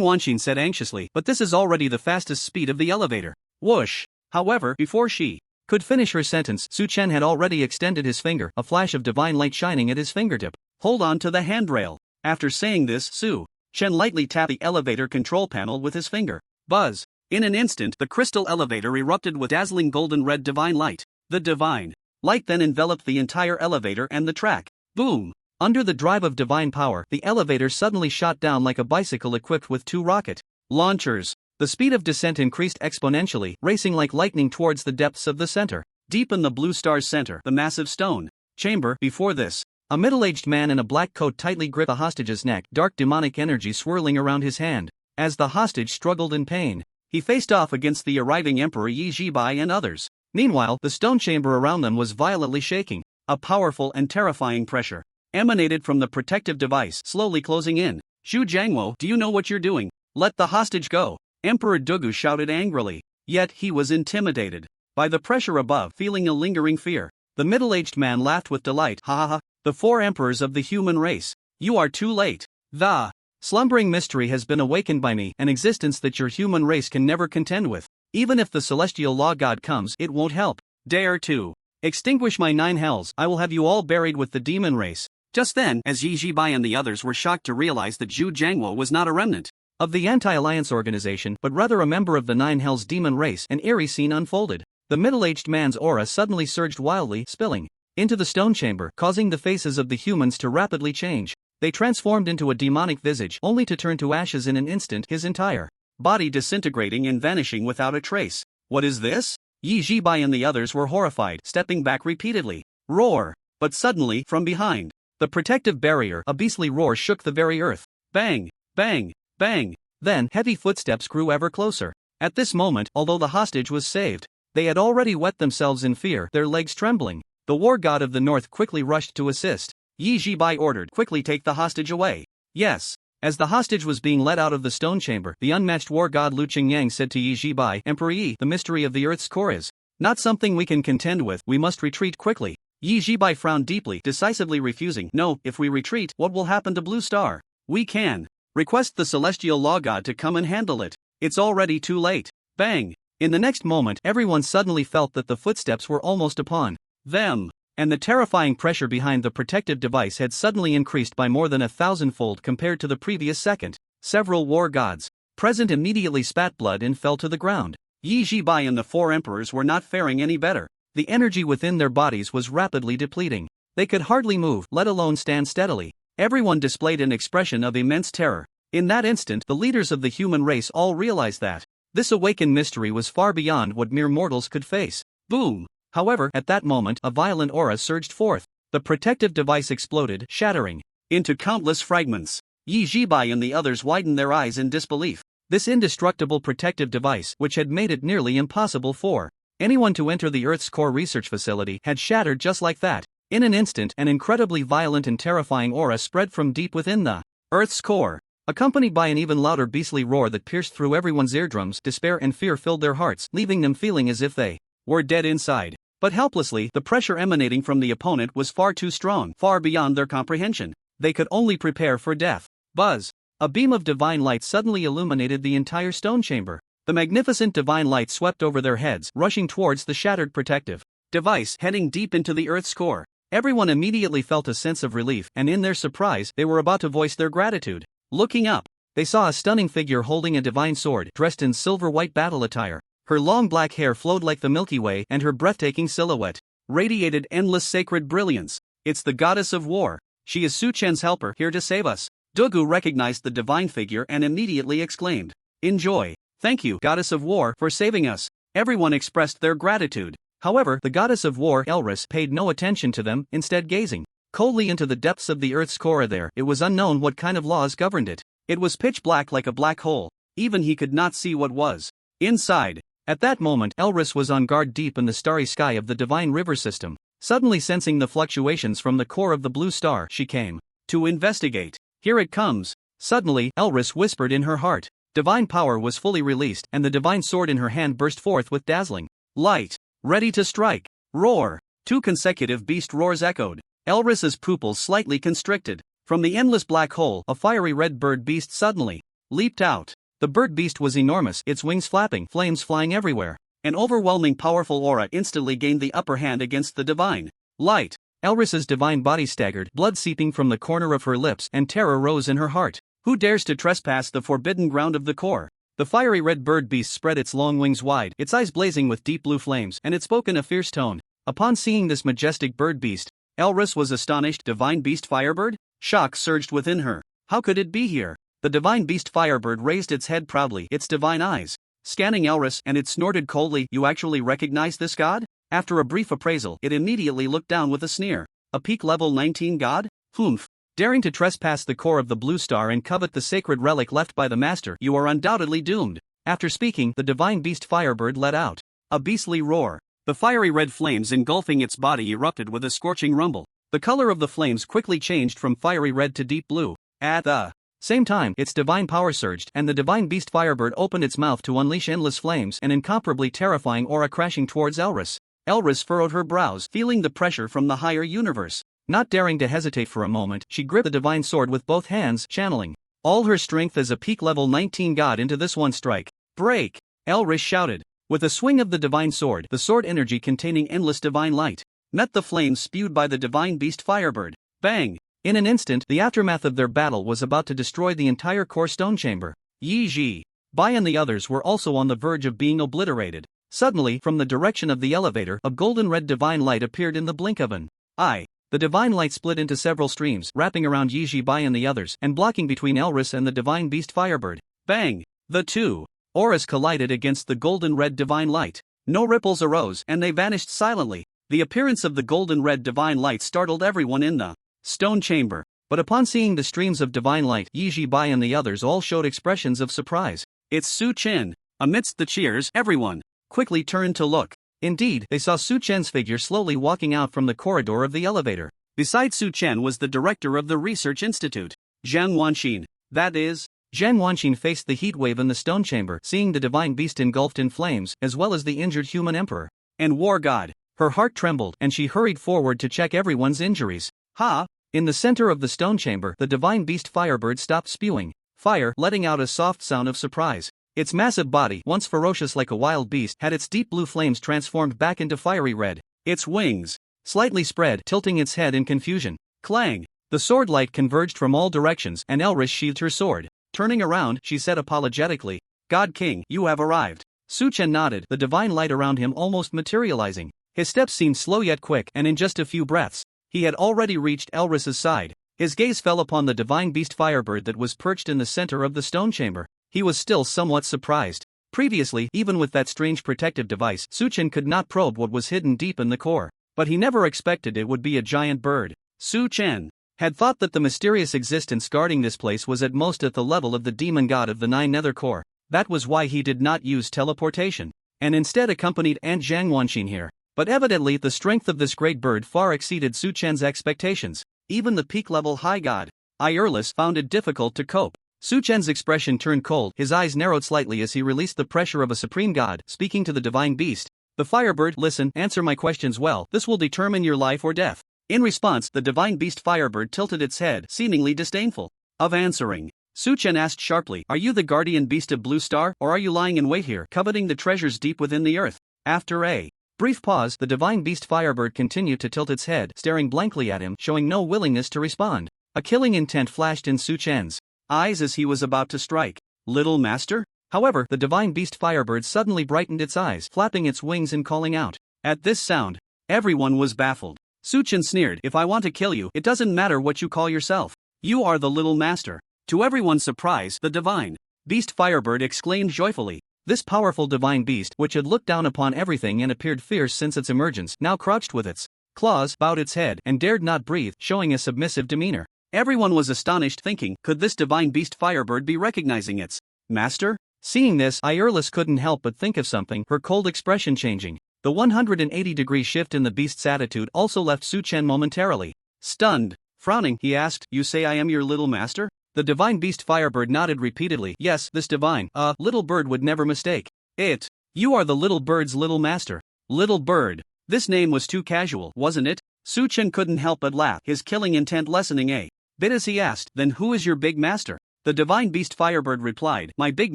Wanxin said anxiously, "But this is already the fastest speed of the elevator." Whoosh! However, before she could finish her sentence, Su Chen had already extended his finger, a flash of divine light shining at his fingertip. "Hold on to the handrail." After saying this, Su Chen lightly tapped the elevator control panel with his finger. Buzz! In an instant, the crystal elevator erupted with dazzling golden red divine light. The divine light then enveloped the entire elevator and the track. Boom! Under the drive of divine power, the elevator suddenly shot down like a bicycle equipped with 2 rocket launchers. The speed of descent increased exponentially, racing like lightning towards the depths of the center. Deep in the blue star's center, the massive stone chamber. Before this, a middle-aged man in a black coat tightly gripped the hostage's neck, dark demonic energy swirling around his hand. As the hostage struggled in pain, he faced off against the arriving Emperor Yi Jibai and others. Meanwhile, the stone chamber around them was violently shaking. A powerful and terrifying pressure emanated from the protective device, slowly closing in. Xu Jiangwo, do you know what you're doing? Let the hostage go, Emperor Dugu shouted angrily. Yet he was intimidated by the pressure above, feeling a lingering fear. The middle-aged man laughed with delight. Ha ha ha, the 4 emperors of the human race. You are too late. The slumbering mystery has been awakened by me, an existence that your human race can never contend with. Even if the celestial law god comes, it won't help. Dare to extinguish my 9 hells, I will have you all buried with the demon race. Just then, as Yi Jibai and the others were shocked to realize that Zhu Jiangwo was not a remnant of the anti-alliance organization, but rather a member of the 9 hells demon race, an eerie scene unfolded. The middle-aged man's aura suddenly surged wildly, spilling into the stone chamber, causing the faces of the humans to rapidly change. They transformed into a demonic visage, only to turn to ashes in an instant, his entire body disintegrating and vanishing without a trace. What is this? Yi Jibai and the others were horrified, stepping back repeatedly. Roar! But suddenly, from behind the protective barrier, a beastly roar shook the very earth. Bang! Bang! Bang! Then, heavy footsteps grew ever closer. At this moment, although the hostage was saved, they had already wet themselves in fear, their legs trembling. The war god of the north quickly rushed to assist. Yi Jibai ordered, quickly take the hostage away. Yes. As the hostage was being led out of the stone chamber, the unmatched war god Lu Qingyang said to Yi Jibai, Emperor Yi, the mystery of the earth's core is not something we can contend with, we must retreat quickly. Yi Jibai frowned deeply, decisively refusing. No, if we retreat, what will happen to Blue Star? We can request the celestial law god to come and handle it. It's already too late. Bang! In the next moment, everyone suddenly felt that the footsteps were almost upon them, and the terrifying pressure behind the protective device had suddenly increased by more than 1,000-fold compared to the previous second. Several war gods present immediately spat blood and fell to the ground. Yi Jibai and the 4 emperors were not faring any better. The energy within their bodies was rapidly depleting. They could hardly move, let alone stand steadily. Everyone displayed an expression of immense terror. In that instant, the leaders of the human race all realized that this awakened mystery was far beyond what mere mortals could face. Boom! However, at that moment, a violent aura surged forth. The protective device exploded, shattering into countless fragments. Yi Jibai and the others widened their eyes in disbelief. This indestructible protective device, which had made it nearly impossible for anyone to enter the Earth's core research facility, had shattered just like that. In an instant, an incredibly violent and terrifying aura spread from deep within the Earth's core, accompanied by an even louder beastly roar that pierced through everyone's eardrums. Despair and fear filled their hearts, leaving them feeling as if they were dead inside. But helplessly, the pressure emanating from the opponent was far too strong, far beyond their comprehension. They could only prepare for death. Buzz! A beam of divine light suddenly illuminated the entire stone chamber. The magnificent divine light swept over their heads, rushing towards the shattered protective device, heading deep into the Earth's core. Everyone immediately felt a sense of relief, and in their surprise, they were about to voice their gratitude. Looking up, they saw a stunning figure holding a divine sword, dressed in silver-white battle attire. Her long black hair flowed like the Milky Way, and her breathtaking silhouette radiated endless sacred brilliance. It's the goddess of war. She is Su Chen's helper, here to save us. Dugu recognized the divine figure and immediately exclaimed, Enjoy. Thank you, goddess of war, for saving us. Everyone expressed their gratitude. However, the goddess of war, Elris, paid no attention to them, instead gazing coldly into the depths of the Earth's core. There, it was unknown what kind of laws governed it. It was pitch black like a black hole. Even he could not see what was inside. At that moment, Elris was on guard deep in the starry sky of the divine river system. Suddenly sensing the fluctuations from the core of the blue star, she came to investigate. Here it comes. Suddenly, Elris whispered in her heart. Divine power was fully released, and the divine sword in her hand burst forth with dazzling light. Ready to strike. Roar! 2 consecutive beast roars echoed. Elris's pupils slightly constricted. From the endless black hole, a fiery red bird beast suddenly leaped out. The bird beast was enormous, its wings flapping, flames flying everywhere. An overwhelming powerful aura instantly gained the upper hand against the divine light. Elris's divine body staggered, blood seeping from the corner of her lips, and terror rose in her heart. Who dares to trespass the forbidden ground of the core? The fiery red bird beast spread its long wings wide, its eyes blazing with deep blue flames, and it spoke in a fierce tone. Upon seeing this majestic bird beast, Elris was astonished. Divine beast Firebird? Shock surged within her. How could it be here? The divine beast Firebird raised its head proudly, its divine eyes scanning Elris, and it snorted coldly, "You actually recognize this god?" After a brief appraisal, it immediately looked down with a sneer. "A peak level 19 god? Humph. Daring to trespass the core of the blue star and covet the sacred relic left by the master, you are undoubtedly doomed." After speaking, the divine beast Firebird let out a beastly roar. The fiery red flames engulfing its body erupted with a scorching rumble. The color of the flames quickly changed from fiery red to deep blue. At the same time, its divine power surged, and the divine beast Firebird opened its mouth to unleash endless flames, an incomparably terrifying aura crashing towards Elris. Elris furrowed her brows, feeling the pressure from the higher universe. Not daring to hesitate for a moment, she gripped the divine sword with both hands, channeling all her strength as a peak level 19 god into this one strike. "Break!" Elris shouted. With a swing of the sword energy containing endless divine light met the flames spewed by the divine beast Firebird. Bang! In an instant, the aftermath of their battle was about to destroy the entire core stone chamber. Yi Ji, Bai and the others were also on the verge of being obliterated. Suddenly, from the direction of the elevator, a golden red divine light appeared in the blink of an eye. The divine light split into several streams, wrapping around Yi Ji, Bai and the others, and blocking between Elris and the divine beast Firebird. Bang! The two auras collided against the golden red divine light. No ripples arose, and they vanished silently. The appearance of the golden red divine light startled everyone in the stone chamber, but upon seeing the streams of divine light, Yi Ji, Bai and the others all showed expressions of surprise. "It's Su Chen." Amidst the cheers, everyone quickly turned to look. Indeed, they saw Su Chen's figure slowly walking out from the corridor of the elevator. Beside Su Chen was the director of the research institute, Zhang Wanxin. That is, Zhang Wanxin faced the heat wave in the stone chamber, seeing the divine beast engulfed in flames, as well as the injured human emperor and war god. Her heart trembled, and she hurried forward to check everyone's injuries. Ha! In the center of the stone chamber, the divine beast Firebird stopped spewing fire, letting out a soft sound of surprise. Its massive body, once ferocious like a wild beast, had its deep blue flames transformed back into fiery red. Its wings slightly spread, tilting its head in confusion. Clang! The sword light converged from all directions, and Elris sheathed her sword. Turning around, she said apologetically, "God King, you have arrived." Su Chen nodded, the divine light around him almost materializing. His steps seemed slow yet quick, and in just a few breaths, he had already reached Elris's side. His gaze fell upon the divine beast Firebird that was perched in the center of the stone chamber. He was still somewhat surprised. Previously, even with that strange protective device, Su Chen could not probe what was hidden deep in the core. But he never expected it would be a giant bird. Su Chen had thought that the mysterious existence guarding this place was at most at the level of the demon god of the Nine Nether Core. That was why he did not use teleportation, and instead accompanied Aunt Zhang Wanxin here. But evidently the strength of this great bird far exceeded Su Chen's expectations. Even the peak-level high god, Iurlis, found it difficult to cope. Su Chen's expression turned cold, his eyes narrowed slightly as he released the pressure of a supreme god, speaking to the divine beast. The Firebird, "Listen, answer my questions well, this will determine your life or death." In response, the divine beast Firebird tilted its head, seemingly disdainful of answering. Su Chen asked sharply, "Are you the guardian beast of Blue Star, or are you lying in wait here, coveting the treasures deep within the earth?" After a brief pause, the divine beast Firebird continued to tilt its head, staring blankly at him, showing no willingness to respond. A killing intent flashed in Su Chen's eyes as he was about to strike. "Little master?" However, the divine beast Firebird suddenly brightened its eyes, flapping its wings and calling out. At this sound, everyone was baffled. Su Chen sneered, "If I want to kill you, it doesn't matter what you call yourself. You are the little master." To everyone's surprise, the divine beast Firebird exclaimed joyfully. This powerful divine beast, which had looked down upon everything and appeared fierce since its emergence, now crouched with its claws, bowed its head, and dared not breathe, showing a submissive demeanor. Everyone was astonished, thinking, could this divine beast Firebird be recognizing its master? Seeing this, Iurlis couldn't help but think of something, her cold expression changing. The 180-degree shift in the beast's attitude also left Su Chen momentarily stunned. Frowning, he asked, "You say I am your little master?" The divine beast Firebird nodded repeatedly. "Yes, this divine, little bird would never mistake it. You are the little bird's little master." Little bird. This name was too casual, wasn't it? Su Chen couldn't help but laugh, his killing intent lessening a bit as he asked, "Then who is your big master?" The divine beast Firebird replied, "My big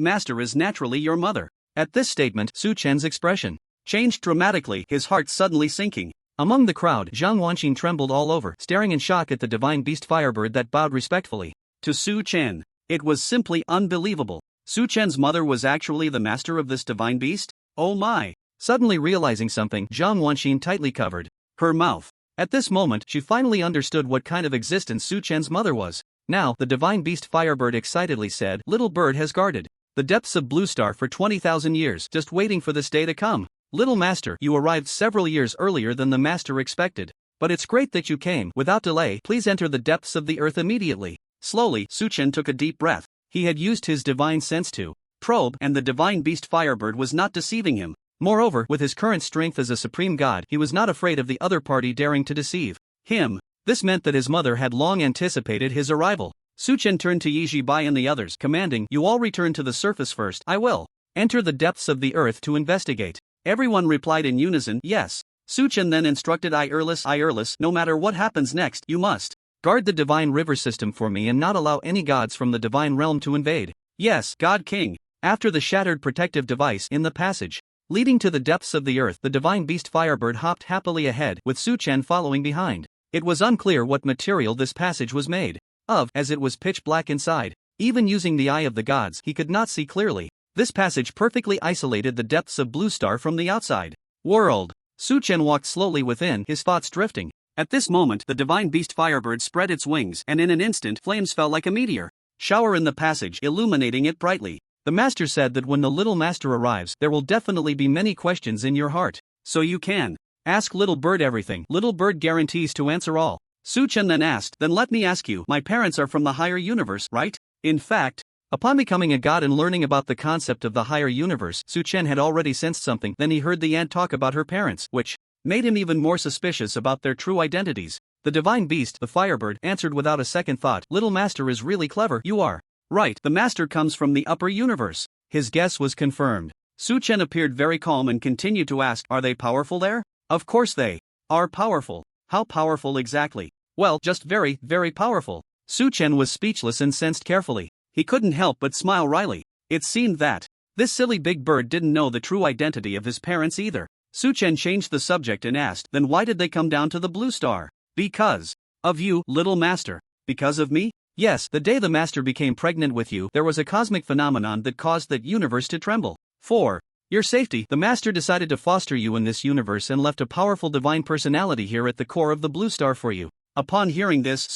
master is naturally your mother." At this statement, Su Chen's expression changed dramatically, his heart suddenly sinking. Among the crowd, Zhang Wanxin trembled all over, staring in shock at the divine beast Firebird that bowed respectfully to Su Chen. It was simply unbelievable. Su Chen's mother was actually the master of this divine beast? Oh my! Suddenly realizing something, Zhang Wanxin tightly covered her mouth. At this moment, she finally understood what kind of existence Su Chen's mother was. Now, the divine beast Firebird excitedly said, Little bird has guarded the depths of Blue Star for 20,000 years, just waiting for this day to come. Little master, you arrived several years earlier than the master expected. But it's great that you came. Without delay, please enter the depths of the earth immediately. Slowly, Suchen took a deep breath. He had used his divine sense to probe, and the divine beast Firebird was not deceiving him. Moreover, with his current strength as a supreme god, he was not afraid of the other party daring to deceive him. This meant that his mother had long anticipated his arrival. Suchen turned to Yiji Bai and the others, commanding, You all return to the surface first. I will enter the depths of the earth to investigate. Everyone replied in unison, yes. Suchen then instructed Irlis, no matter what happens next, you must guard the divine river system for me and not allow any gods from the divine realm to invade. Yes, God King. After the shattered protective device in the passage leading to the depths of the earth, the divine beast Firebird hopped happily ahead, with Suchen following behind. It was unclear what material this passage was made of, as it was pitch black inside. Even using the eye of the gods, he could not see clearly. This passage perfectly isolated the depths of Blue Star from the outside world. Suchen walked slowly within, his thoughts drifting. At this moment, the divine beast Firebird spread its wings, and in an instant, flames fell like a meteor shower in the passage, illuminating it brightly. The master said that when the little master arrives, there will definitely be many questions in your heart. So you can ask Little Bird everything. Little Bird guarantees to answer all. Suchen then asked, Then let me ask you, my parents are from the higher universe, right? In fact, upon becoming a god and learning about the concept of the higher universe, Suchen had already sensed something. Then he heard the ant talk about her parents, which made him even more suspicious about their true identities. The divine beast, the Firebird, answered without a second thought, Little master is really clever. You are right, the master comes from the upper universe. His guess was confirmed. Suchen appeared very calm and continued to ask, Are they powerful there? Of course they are powerful. How powerful exactly? Well, just very, very powerful. Suchen was speechless and sensed carefully. He couldn't help but smile wryly. It seemed that this silly big bird didn't know the true identity of his parents either. Suchen changed the subject and asked, Then why did they come down to the Blue Star? Because of you, little master. Because of me? Yes, the day the master became pregnant with you, there was a cosmic phenomenon that caused that universe to tremble. For your safety, the master decided to foster you in this universe and left a powerful divine personality here at the core of the Blue Star for you. Upon hearing this,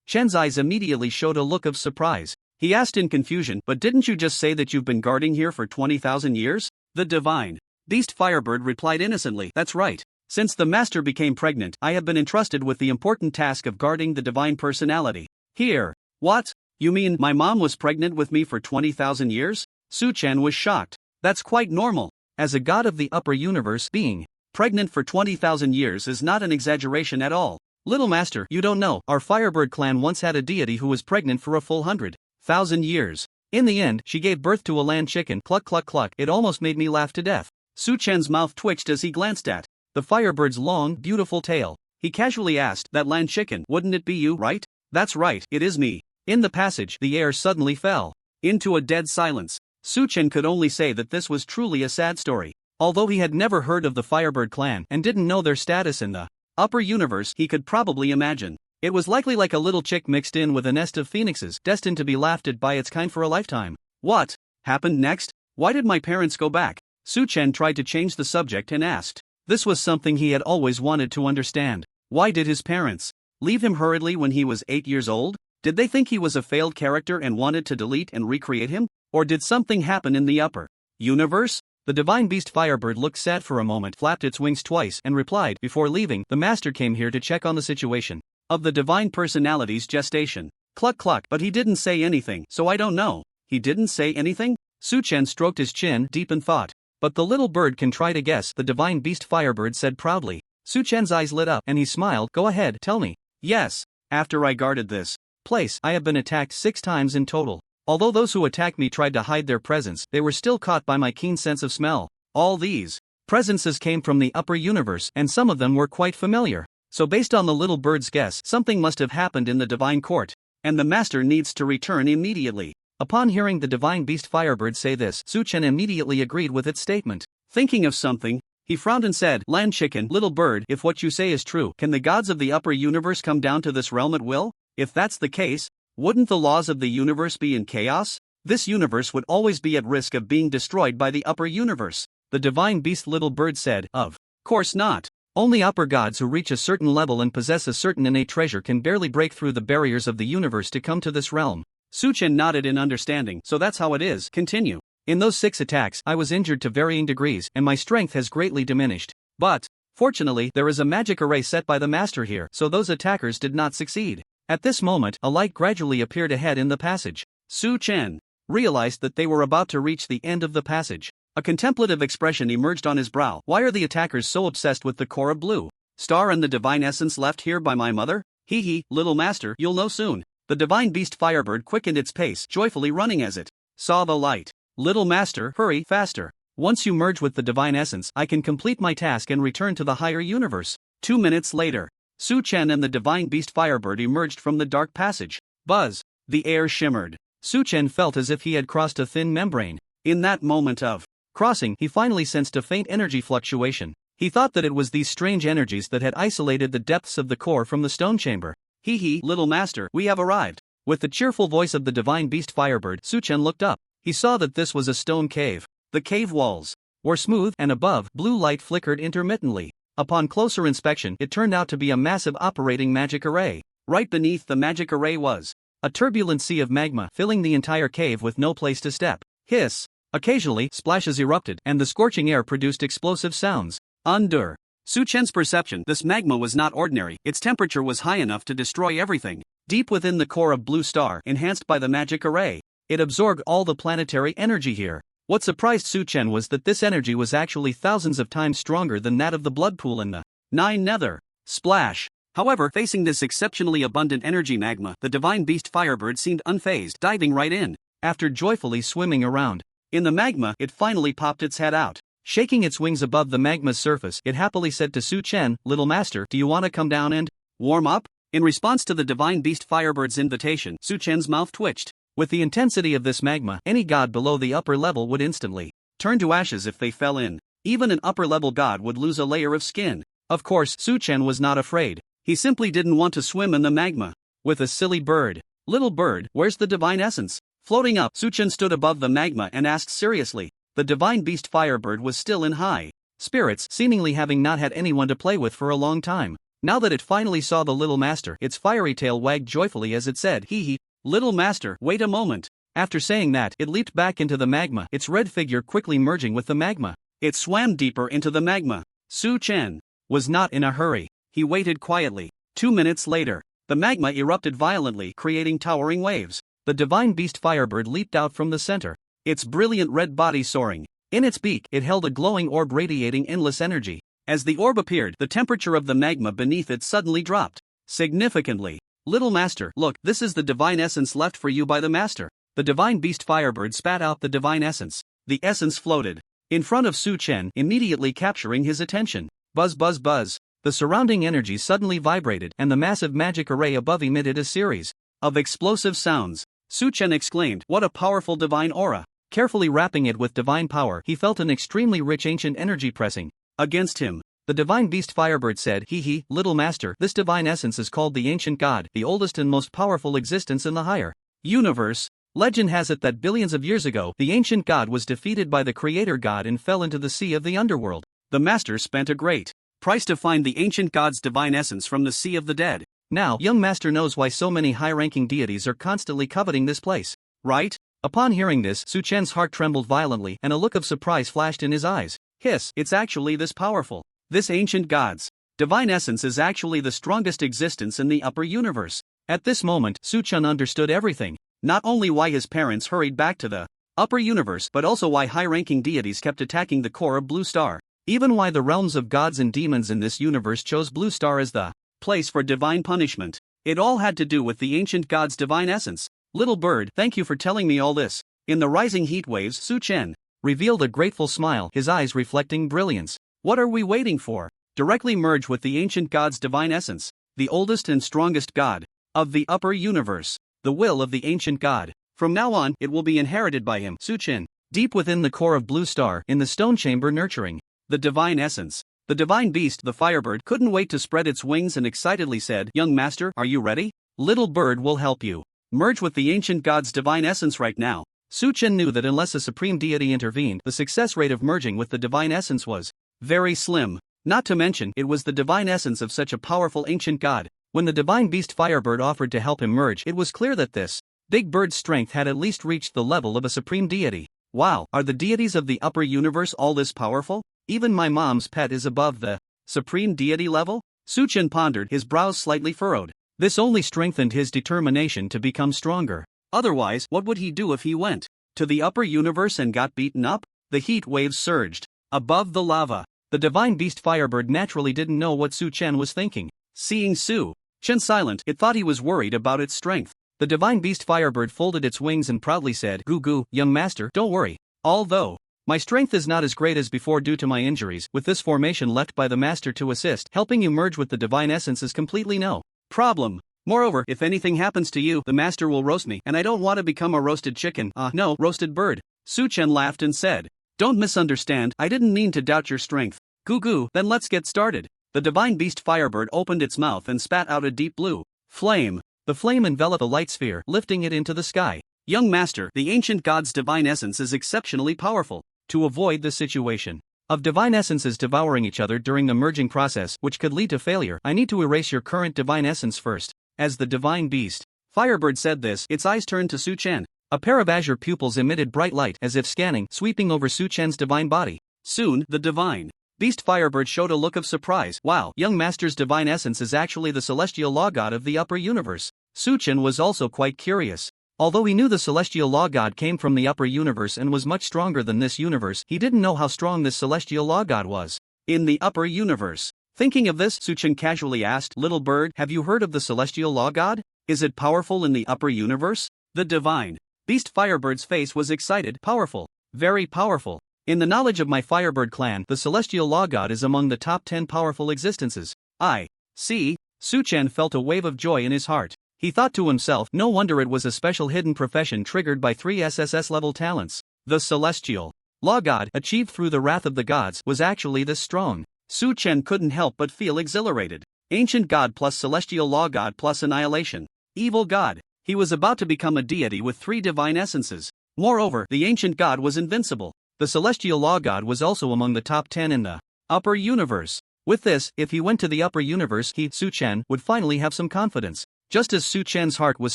Chen's eyes immediately showed a look of surprise. He asked in confusion, But didn't you just say that you've been guarding here for 20,000 years? The divine beast Firebird replied innocently, That's right. Since the master became pregnant, I have been entrusted with the important task of guarding the divine personality. Here. What? You mean my mom was pregnant with me for 20,000 years? Suchen was shocked. That's quite normal. As a god of the upper universe, being pregnant for 20,000 years is not an exaggeration at all. Little master, you don't know, our Firebird clan once had a deity who was pregnant for a full 100,000 years. In the end, she gave birth to a land chicken. Cluck cluck cluck. It almost made me laugh to death. Suchen's mouth twitched as he glanced at the Firebird's long, beautiful tail. He casually asked, That land chicken, wouldn't it be you, right? That's right, it is me. In the passage, the air suddenly fell into a dead silence. Suchen could only say that this was truly a sad story. Although he had never heard of the Firebird clan and didn't know their status in the upper universe, he could probably imagine it was likely like a little chick mixed in with a nest of phoenixes, destined to be laughed at by its kind for a lifetime. What happened next? Why did my parents go back? Suchen tried to change the subject and asked. This was something he had always wanted to understand. Why did his parents leave him hurriedly when he was 8 years old? Did they think he was a failed character and wanted to delete and recreate him? Or did something happen in the upper universe? The divine beast Firebird looked sad for a moment, flapped its wings twice, and replied, Before leaving, the master came here to check on the situation of the divine personality's gestation. Cluck cluck, but he didn't say anything, so I don't know. He didn't say anything? Suchen stroked his chin, deep in thought. But the little bird can try to guess, the divine beast Firebird said proudly. Suchen's eyes lit up, and he smiled. Go ahead, tell me. Yes, after I guarded this place, I have been attacked 6 times in total. Although those who attacked me tried to hide their presence, they were still caught by my keen sense of smell. All these presences came from the upper universe, and some of them were quite familiar. So based on the little bird's guess, something must have happened in the divine court, and the master needs to return immediately. Upon hearing the divine beast Firebird say this, Suchen immediately agreed with its statement. Thinking of something, he frowned and said, Land chicken, little bird, if what you say is true, can the gods of the upper universe come down to this realm at will? If that's the case, wouldn't the laws of the universe be in chaos? This universe would always be at risk of being destroyed by the upper universe. The divine beast little bird said, Of course not. Only upper gods who reach a certain level and possess a certain innate treasure can barely break through the barriers of the universe to come to this realm. Suchen nodded in understanding. So that's how it is. Continue. In those 6 attacks, I was injured to varying degrees, and my strength has greatly diminished. But, fortunately, there is a magic array set by the master here, so those attackers did not succeed. At this moment, a light gradually appeared ahead in the passage. Su Chen realized that they were about to reach the end of the passage. A contemplative expression emerged on his brow. Why are the attackers so obsessed with the core of blue star and the divine essence left here by my mother? Hee hee, little master, you'll know soon. The divine beast Firebird quickened its pace, joyfully running as it saw the light. Little master, hurry faster. Once you merge with the divine essence, I can complete my task and return to the higher universe. 2 minutes later, Su Chen and the divine beast Firebird emerged from the dark passage. Buzz. The air shimmered. Su Chen felt as if he had crossed a thin membrane. In that moment of crossing, he finally sensed a faint energy fluctuation. He thought that it was these strange energies that had isolated the depths of the core from the stone chamber. Hee hee, little master, we have arrived. With the cheerful voice of the divine beast Firebird, Su Chen looked up. He saw that this was a stone cave. The cave walls were smooth, and above, blue light flickered intermittently. Upon closer inspection, it turned out to be a massive operating magic array. Right beneath the magic array was a turbulent sea of magma, filling the entire cave with no place to step. Hiss. Occasionally, splashes erupted, and the scorching air produced explosive sounds. Under Su Chen's perception, this magma was not ordinary. Its temperature was high enough to destroy everything. Deep within the core of Blue Star, enhanced by the magic array, it absorbed all the planetary energy here. What surprised Su Chen was that this energy was actually thousands of times stronger than that of the blood pool in the Nine Nether. Splash. However, facing this exceptionally abundant energy magma, the divine beast Firebird seemed unfazed, diving right in. After joyfully swimming around in the magma, it finally popped its head out. Shaking its wings above the magma's surface, it happily said to Su Chen, "Little master, do you want to come down and warm up?" In response to the divine beast Firebird's invitation, Su Chen's mouth twitched. With the intensity of this magma, any god below the upper level would instantly turn to ashes if they fell in. Even an upper-level god would lose a layer of skin. Of course, Su Chen was not afraid. He simply didn't want to swim in the magma with a silly bird. "Little bird, where's the divine essence?" Floating up, Su Chen stood above the magma and asked seriously. The divine beast Firebird was still in high spirits, seemingly having not had anyone to play with for a long time. Now that it finally saw the little master, its fiery tail wagged joyfully as it said, "Hee hee, little master, wait a moment." After saying that, it leaped back into the magma, its red figure quickly merging with the magma. It swam deeper into the magma. Su Chen was not in a hurry. He waited quietly. 2 minutes later, the magma erupted violently, creating towering waves. The divine beast Firebird leaped out from the center, its brilliant red body soaring. In its beak, it held a glowing orb radiating endless energy. As the orb appeared, the temperature of the magma beneath it suddenly dropped significantly. "Little master, look, this is the divine essence left for you by the master." The divine beast Firebird spat out the divine essence. The essence floated in front of Su Chen, immediately capturing his attention. Buzz buzz buzz. The surrounding energy suddenly vibrated, and the massive magic array above emitted a series of explosive sounds. Su Chen exclaimed, "What a powerful divine aura!" Carefully wrapping it with divine power, he felt an extremely rich ancient energy pressing against him. The divine beast Firebird said, "Hee hee, little master, this divine essence is called the ancient god, the oldest and most powerful existence in the higher universe. Legend has it that billions of years ago, the ancient god was defeated by the creator god and fell into the sea of the underworld. The master spent a great price to find the ancient god's divine essence from the sea of the dead. Now, young master knows why so many high-ranking deities are constantly coveting this place, right?" Upon hearing this, Su Chen's heart trembled violently, and a look of surprise flashed in his eyes. "Hiss, it's actually this powerful. This ancient god's divine essence is actually the strongest existence in the upper universe." At this moment, Su Chen understood everything. Not only why his parents hurried back to the upper universe, but also why high-ranking deities kept attacking the core of Blue Star. Even why the realms of gods and demons in this universe chose Blue Star as the place for divine punishment. It all had to do with the ancient god's divine essence. "Little bird, thank you for telling me all this." In the rising heat waves, Su Chen revealed a grateful smile, his eyes reflecting brilliance. "What are we waiting for? Directly merge with the ancient god's divine essence, the oldest and strongest god of the upper universe. The will of the ancient god. From now on, it will be inherited by him." Su Chen, deep within the core of Blue Star, in the stone chamber nurturing the divine essence. The divine beast, the Firebird, couldn't wait to spread its wings and excitedly said, "Young master, are you ready? Little bird will help you merge with the ancient god's divine essence right now." Su Chen knew that unless a supreme deity intervened, the success rate of merging with the divine essence was very slim. Not to mention, it was the divine essence of such a powerful ancient god. When the divine beast Firebird offered to help him merge, it was clear that this big bird's strength had at least reached the level of a supreme deity. Wow, are the deities of the upper universe all this powerful? Even my mom's pet is above the supreme deity level? Suchen pondered, his brows slightly furrowed. This only strengthened his determination to become stronger. Otherwise, what would he do if he went to the upper universe and got beaten up? The heat waves surged above the lava. The divine beast Firebird naturally didn't know what Su Chen was thinking. Seeing Su Chen silent, it thought he was worried about its strength. The divine beast Firebird folded its wings and proudly said, "Goo goo, young master, don't worry. Although my strength is not as great as before due to my injuries, with this formation left by the master to assist, helping you merge with the divine essence is completely no problem. Moreover, if anything happens to you, the master will roast me, and I don't want to become a roasted chicken, no, roasted bird." Su Chen laughed and said, "Don't misunderstand, I didn't mean to doubt your strength. Goo goo, then let's get started." The divine beast Firebird opened its mouth and spat out a deep blue flame. The flame enveloped the light sphere, lifting it into the sky. "Young master, the ancient god's divine essence is exceptionally powerful. To avoid the situation of divine essences devouring each other during the merging process, which could lead to failure, I need to erase your current divine essence first." As the divine beast Firebird said this, its eyes turned to Su Chen. A pair of azure pupils emitted bright light as if scanning, sweeping over Su Chen's divine body. Soon, the divine beast Firebird showed a look of surprise. "Wow, young master's divine essence is actually the celestial law god of the upper universe." Su Chen was also quite curious. Although he knew the celestial law god came from the upper universe and was much stronger than this universe, he didn't know how strong this celestial law god was in the upper universe. Thinking of this, Su Chen casually asked, "Little bird, have you heard of the celestial law god? Is it powerful in the upper universe?" The divine beast Firebird's face was excited. "Powerful. Very powerful. In the knowledge of my Firebird clan, the celestial law god is among the top 10 powerful existences." "I see." Su Chen felt a wave of joy in his heart. He thought to himself, no wonder it was a special hidden profession triggered by 3 SSS level talents. The celestial law god, achieved through the wrath of the gods, was actually this strong. Su Chen couldn't help but feel exhilarated. Ancient god plus celestial law god plus annihilation. Evil god. He was about to become a deity with 3 divine essences. Moreover, the ancient god was invincible. The celestial law god was also among the top 10 in the upper universe. With this, if he went to the upper universe, he, Su Chen, would finally have some confidence. Just as Su Chen's heart was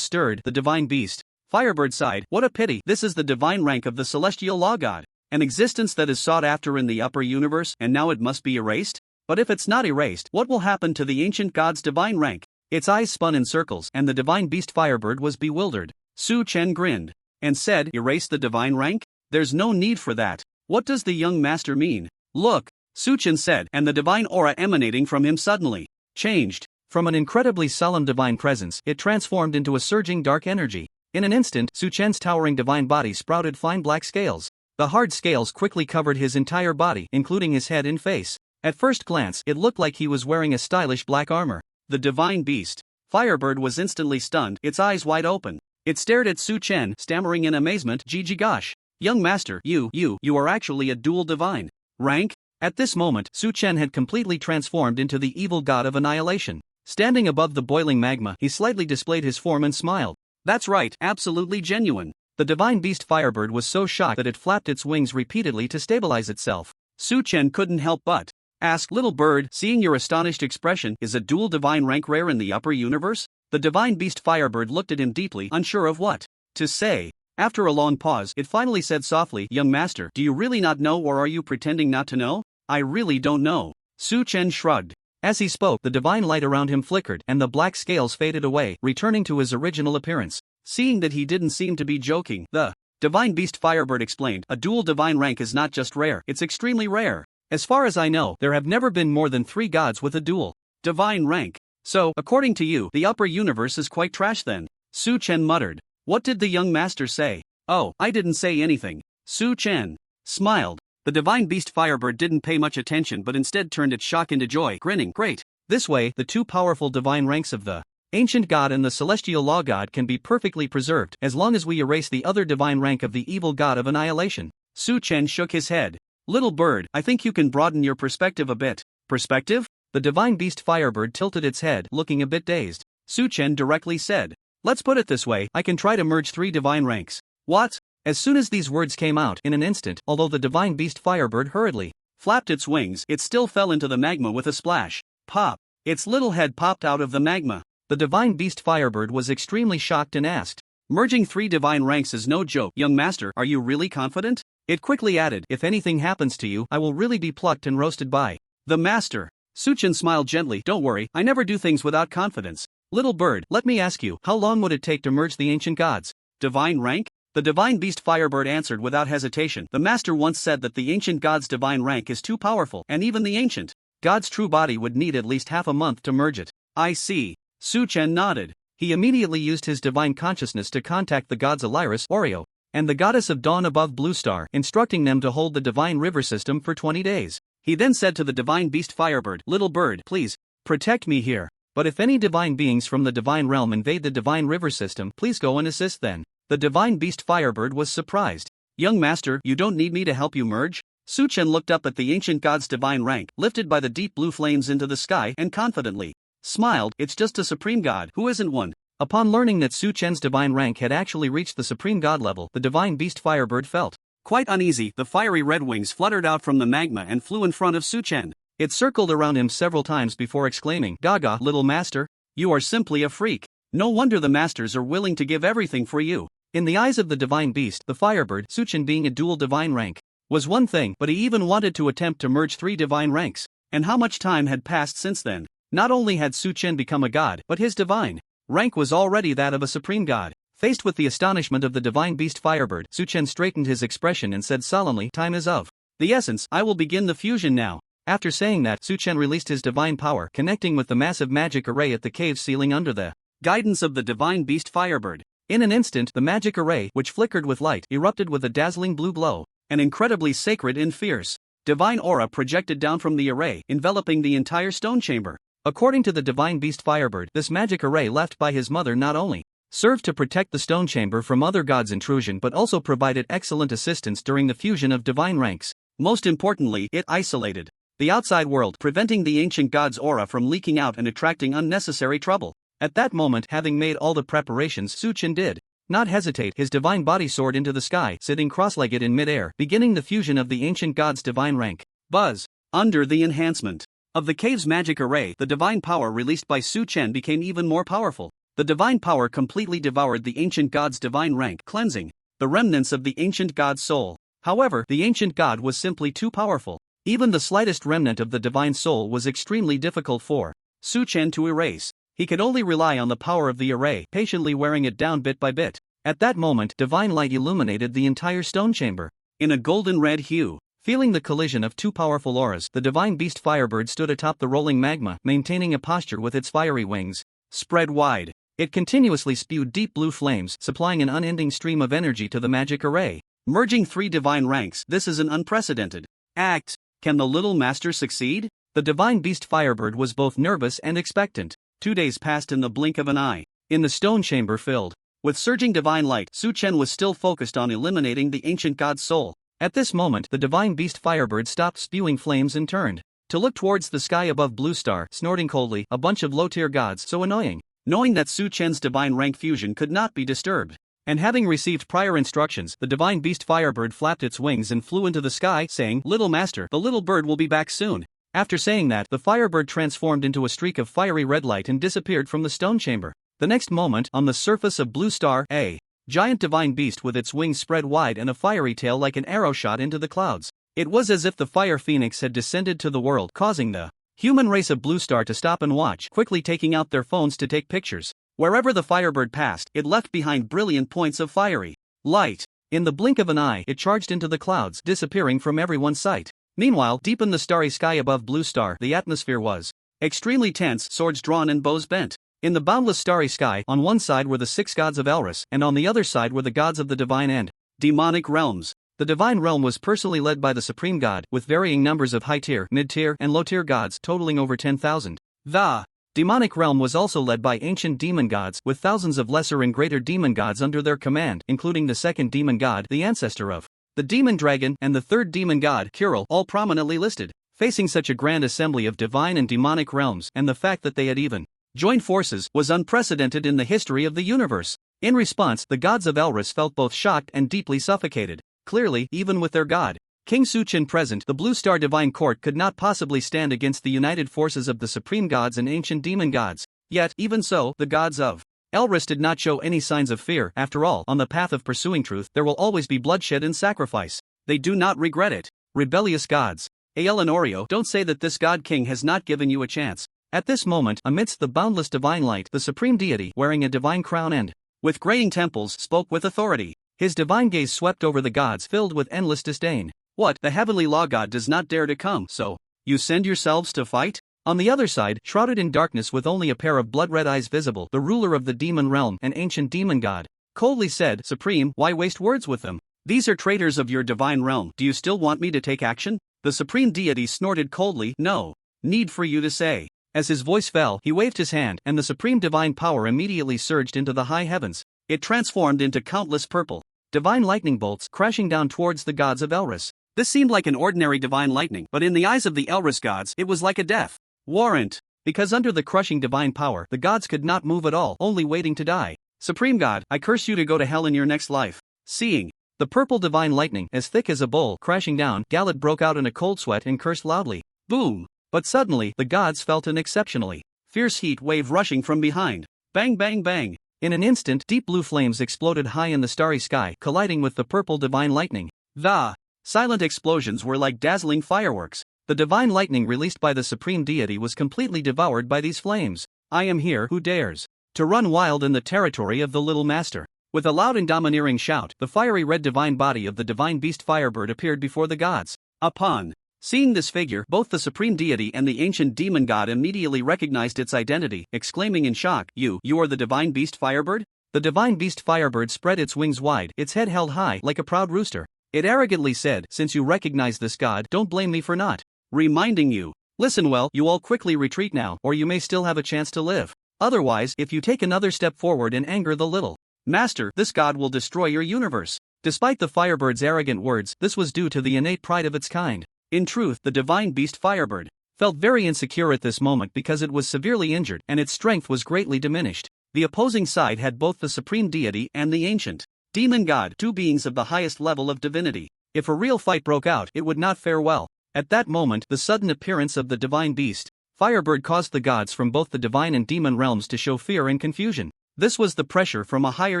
stirred, the divine beast Firebird sighed, "What a pity, this is the divine rank of the celestial law god. An existence that is sought after in the upper universe, and now it must be erased? But if it's not erased, what will happen to the ancient god's divine rank?" Its eyes spun in circles, and the divine beast Firebird was bewildered. Su Chen grinned and said, "Erase the divine rank? There's no need for that. What does the young master mean?" "Look," Su Chen said, and the divine aura emanating from him suddenly changed. From an incredibly solemn divine presence, it transformed into a surging dark energy. In an instant, Su Chen's towering divine body sprouted fine black scales. The hard scales quickly covered his entire body, including his head and face. At first glance, it looked like he was wearing a stylish black armor. The divine beast Firebird was instantly stunned, its eyes wide open. It stared at Su Chen, stammering in amazement, "Gigi gosh. Young master, you are actually a dual divine rank?" At this moment, Su Chen had completely transformed into the evil god of annihilation. Standing above the boiling magma, he slightly displayed his form and smiled. "That's right, absolutely genuine." The divine beast Firebird was so shocked that it flapped its wings repeatedly to stabilize itself. Su Chen couldn't help but ask, "Little bird, seeing your astonished expression, is a dual divine rank rare in the upper universe?" The divine beast Firebird looked at him deeply, unsure of what to say. After a long pause, it finally said softly, "Young master, do you really not know, or are you pretending not to know?" "I really don't know." Su Chen shrugged. As he spoke, the divine light around him flickered, and the black scales faded away, returning to his original appearance. Seeing that he didn't seem to be joking, the divine beast Firebird explained, "A dual divine rank is not just rare, it's extremely rare. As far as I know, there have never been more than 3 gods with a dual divine rank. So, according to you, the upper universe is quite trash then." Su Chen muttered. "What did the young master say?" "Oh, I didn't say anything." Su Chen smiled. The divine beast Firebird didn't pay much attention but instead turned its shock into joy, grinning, "Great. This way, the 2 powerful divine ranks of the ancient god and the celestial law god can be perfectly preserved as long as we erase the other divine rank of the evil god of annihilation." Su Chen shook his head. "Little bird, I think you can broaden your perspective a bit." "Perspective?" The divine beast Firebird tilted its head, looking a bit dazed. Su Chen directly said, "Let's put it this way, I can try to merge 3 divine ranks." "What?" As soon as these words came out, in an instant, although the divine beast Firebird hurriedly flapped its wings, it still fell into the magma with a splash. Pop! Its little head popped out of the magma. The divine beast Firebird was extremely shocked and asked, "Merging 3 divine ranks is no joke, young master, are you really confident?" It quickly added, "If anything happens to you, I will really be plucked and roasted by the master." Suchen smiled gently, "Don't worry, I never do things without confidence. Little bird, let me ask you, how long would it take to merge the ancient gods? Divine rank?" The divine beast Firebird answered without hesitation, "The master once said that the ancient god's divine rank is too powerful, and even the ancient god's true body would need at least half a month to merge it." "I see." Suchen nodded. He immediately used his divine consciousness to contact the gods Aliris, Oreo, and the goddess of dawn above Blue Star, instructing them to hold the divine river system for 20 days. He then said to the divine beast Firebird, "Little bird, please, protect me here. But if any divine beings from the divine realm invade the divine river system, please go and assist then." The divine beast Firebird was surprised. "Young master, you don't need me to help you merge?" Suchen looked up at the ancient god's divine rank, lifted by the deep blue flames into the sky, and confidently smiled, "It's just a supreme god, who isn't one?" Upon learning that Suchen's divine rank had actually reached the supreme god level, the divine beast Firebird felt quite uneasy. The fiery red wings fluttered out from the magma and flew in front of Suchen. It circled around him several times before exclaiming, "Gaga, little master, you are simply a freak. No wonder the masters are willing to give everything for you." In the eyes of the divine beast, the Firebird, Suchen being a dual divine rank, was one thing, but he even wanted to attempt to merge 3 divine ranks. And how much time had passed since then? Not only had Suchen become a god, but his divine rank was already that of a supreme god. Faced with the astonishment of the divine beast Firebird, Suchen straightened his expression and said solemnly, "Time is of the essence, I will begin the fusion now." After saying that, Suchen released his divine power, connecting with the massive magic array at the cave's ceiling under the guidance of the divine beast Firebird. In an instant, the magic array, which flickered with light, erupted with a dazzling blue glow, an incredibly sacred and fierce divine aura projected down from the array, enveloping the entire stone chamber. According to the divine beast Firebird, this magic array left by his mother not only served to protect the stone chamber from other gods' intrusion but also provided excellent assistance during the fusion of divine ranks. Most importantly, it isolated the outside world, preventing the ancient god's aura from leaking out and attracting unnecessary trouble. At that moment, having made all the preparations, Suchen did not hesitate. His divine body soared into the sky, sitting cross-legged in mid-air, beginning the fusion of the ancient god's divine rank. Buzz! Under the enhancement of the cave's magic array, the divine power released by Suchen became even more powerful. The divine power completely devoured the ancient god's divine rank, cleansing the remnants of the ancient god's soul. However, the ancient god was simply too powerful. Even the slightest remnant of the divine soul was extremely difficult for Suchen to erase. He could only rely on the power of the array, patiently wearing it down bit by bit. At that moment, divine light illuminated the entire stone chamber in a golden red hue. Feeling the collision of 2 powerful auras, the divine beast Firebird stood atop the rolling magma, maintaining a posture with its fiery wings spread wide. It continuously spewed deep blue flames, supplying an unending stream of energy to the magic array. Merging 3 divine ranks, this is an unprecedented act. Can the little master succeed? The divine beast Firebird was both nervous and expectant. 2 days passed in the blink of an eye. In the stone chamber filled with surging divine light, Suchen was still focused on eliminating the ancient god's soul. At this moment, the divine beast Firebird stopped spewing flames and turned to look towards the sky above Blue Star, snorting coldly, "A bunch of low-tier gods, so annoying." Knowing that Suchen's divine rank fusion could not be disturbed, and having received prior instructions, the divine beast Firebird flapped its wings and flew into the sky, saying, "Little master, the little bird will be back soon." After saying that, the Firebird transformed into a streak of fiery red light and disappeared from the stone chamber. The next moment, on the surface of Blue Star, a giant divine beast with its wings spread wide and a fiery tail like an arrow shot into the clouds. It was as if the fire phoenix had descended to the world, causing the human race of Blue Star to stop and watch, quickly taking out their phones to take pictures. Wherever the Firebird passed, it left behind brilliant points of fiery light. In the blink of an eye, it charged into the clouds, disappearing from everyone's sight. Meanwhile, deep in the starry sky above Blue Star, the atmosphere was extremely tense, swords drawn and bows bent. In the boundless starry sky, on one side were the 6 gods of Elris, and on the other side were the gods of the divine and demonic realms. The divine realm was personally led by the supreme god, with varying numbers of high-tier, mid-tier, and low-tier gods, totaling over 10,000. The demonic realm was also led by ancient demon gods, with thousands of lesser and greater demon gods under their command, including the 2nd demon god, the ancestor of the demon dragon, and the 3rd demon god, Kuril, all prominently listed. Facing such a grand assembly of divine and demonic realms, and the fact that they had even joined forces, was unprecedented in the history of the universe. In response, the gods of Elris felt both shocked and deeply suffocated. Clearly, even with their god, King Suchin present, the Blue Star Divine Court could not possibly stand against the united forces of the supreme gods and ancient demon gods. Yet, even so, the gods of Elris did not show any signs of fear. After all, on the path of pursuing truth, there will always be bloodshed and sacrifice. They do not regret it. Rebellious gods. Aelinorio, don't say that this god king has not given you a chance. At this moment, amidst the boundless divine light, the supreme deity, wearing a divine crown and with graying temples, spoke with authority. His divine gaze swept over the gods, filled with endless disdain. What? The heavenly law god does not dare to come, so you send yourselves to fight? On the other side, shrouded in darkness with only a pair of blood-red eyes visible, the ruler of the demon realm, an ancient demon god, coldly said, Supreme, why waste words with them? These are traitors of your divine realm. Do you still want me to take action? The supreme deity snorted coldly, no need for you to say. As his voice fell, he waved his hand, and the supreme divine power immediately surged into the high heavens. It transformed into countless purple, divine lightning bolts crashing down towards the gods of Elris. This seemed like an ordinary divine lightning, but in the eyes of the Elris gods, it was like a death warrant. Because under the crushing divine power, the gods could not move at all, only waiting to die. Supreme God, I curse you to go to hell in your next life. Seeing the purple divine lightning, as thick as a bowl, crashing down, Galit broke out in a cold sweat and cursed loudly. Boom! But suddenly, the gods felt an exceptionally fierce heat wave rushing from behind. Bang bang bang! In an instant, deep blue flames exploded high in the starry sky, colliding with the purple divine lightning. The silent explosions were like dazzling fireworks. The divine lightning released by the supreme deity was completely devoured by these flames. I am here, who dares to run wild in the territory of the little master? With a loud and domineering shout, the fiery red divine body of the divine beast Firebird appeared before the gods. Upon seeing this figure, both the supreme deity and the ancient demon god immediately recognized its identity, exclaiming in shock, You are the divine beast Firebird? The divine beast Firebird spread its wings wide, its head held high like a proud rooster. It arrogantly said, Since you recognize this god, don't blame me for not reminding you. Listen well, you all quickly retreat now, or you may still have a chance to live. Otherwise, if you take another step forward and anger the little master, this god will destroy your universe. Despite the Firebird's arrogant words, this was due to the innate pride of its kind. In truth, the divine beast Firebird felt very insecure at this moment because it was severely injured and its strength was greatly diminished. The opposing side had both the supreme deity and the ancient demon god, two beings of the highest level of divinity. If a real fight broke out, it would not fare well. At that moment, the sudden appearance of the divine beast Firebird caused the gods from both the divine and demon realms to show fear and confusion. This was the pressure from a higher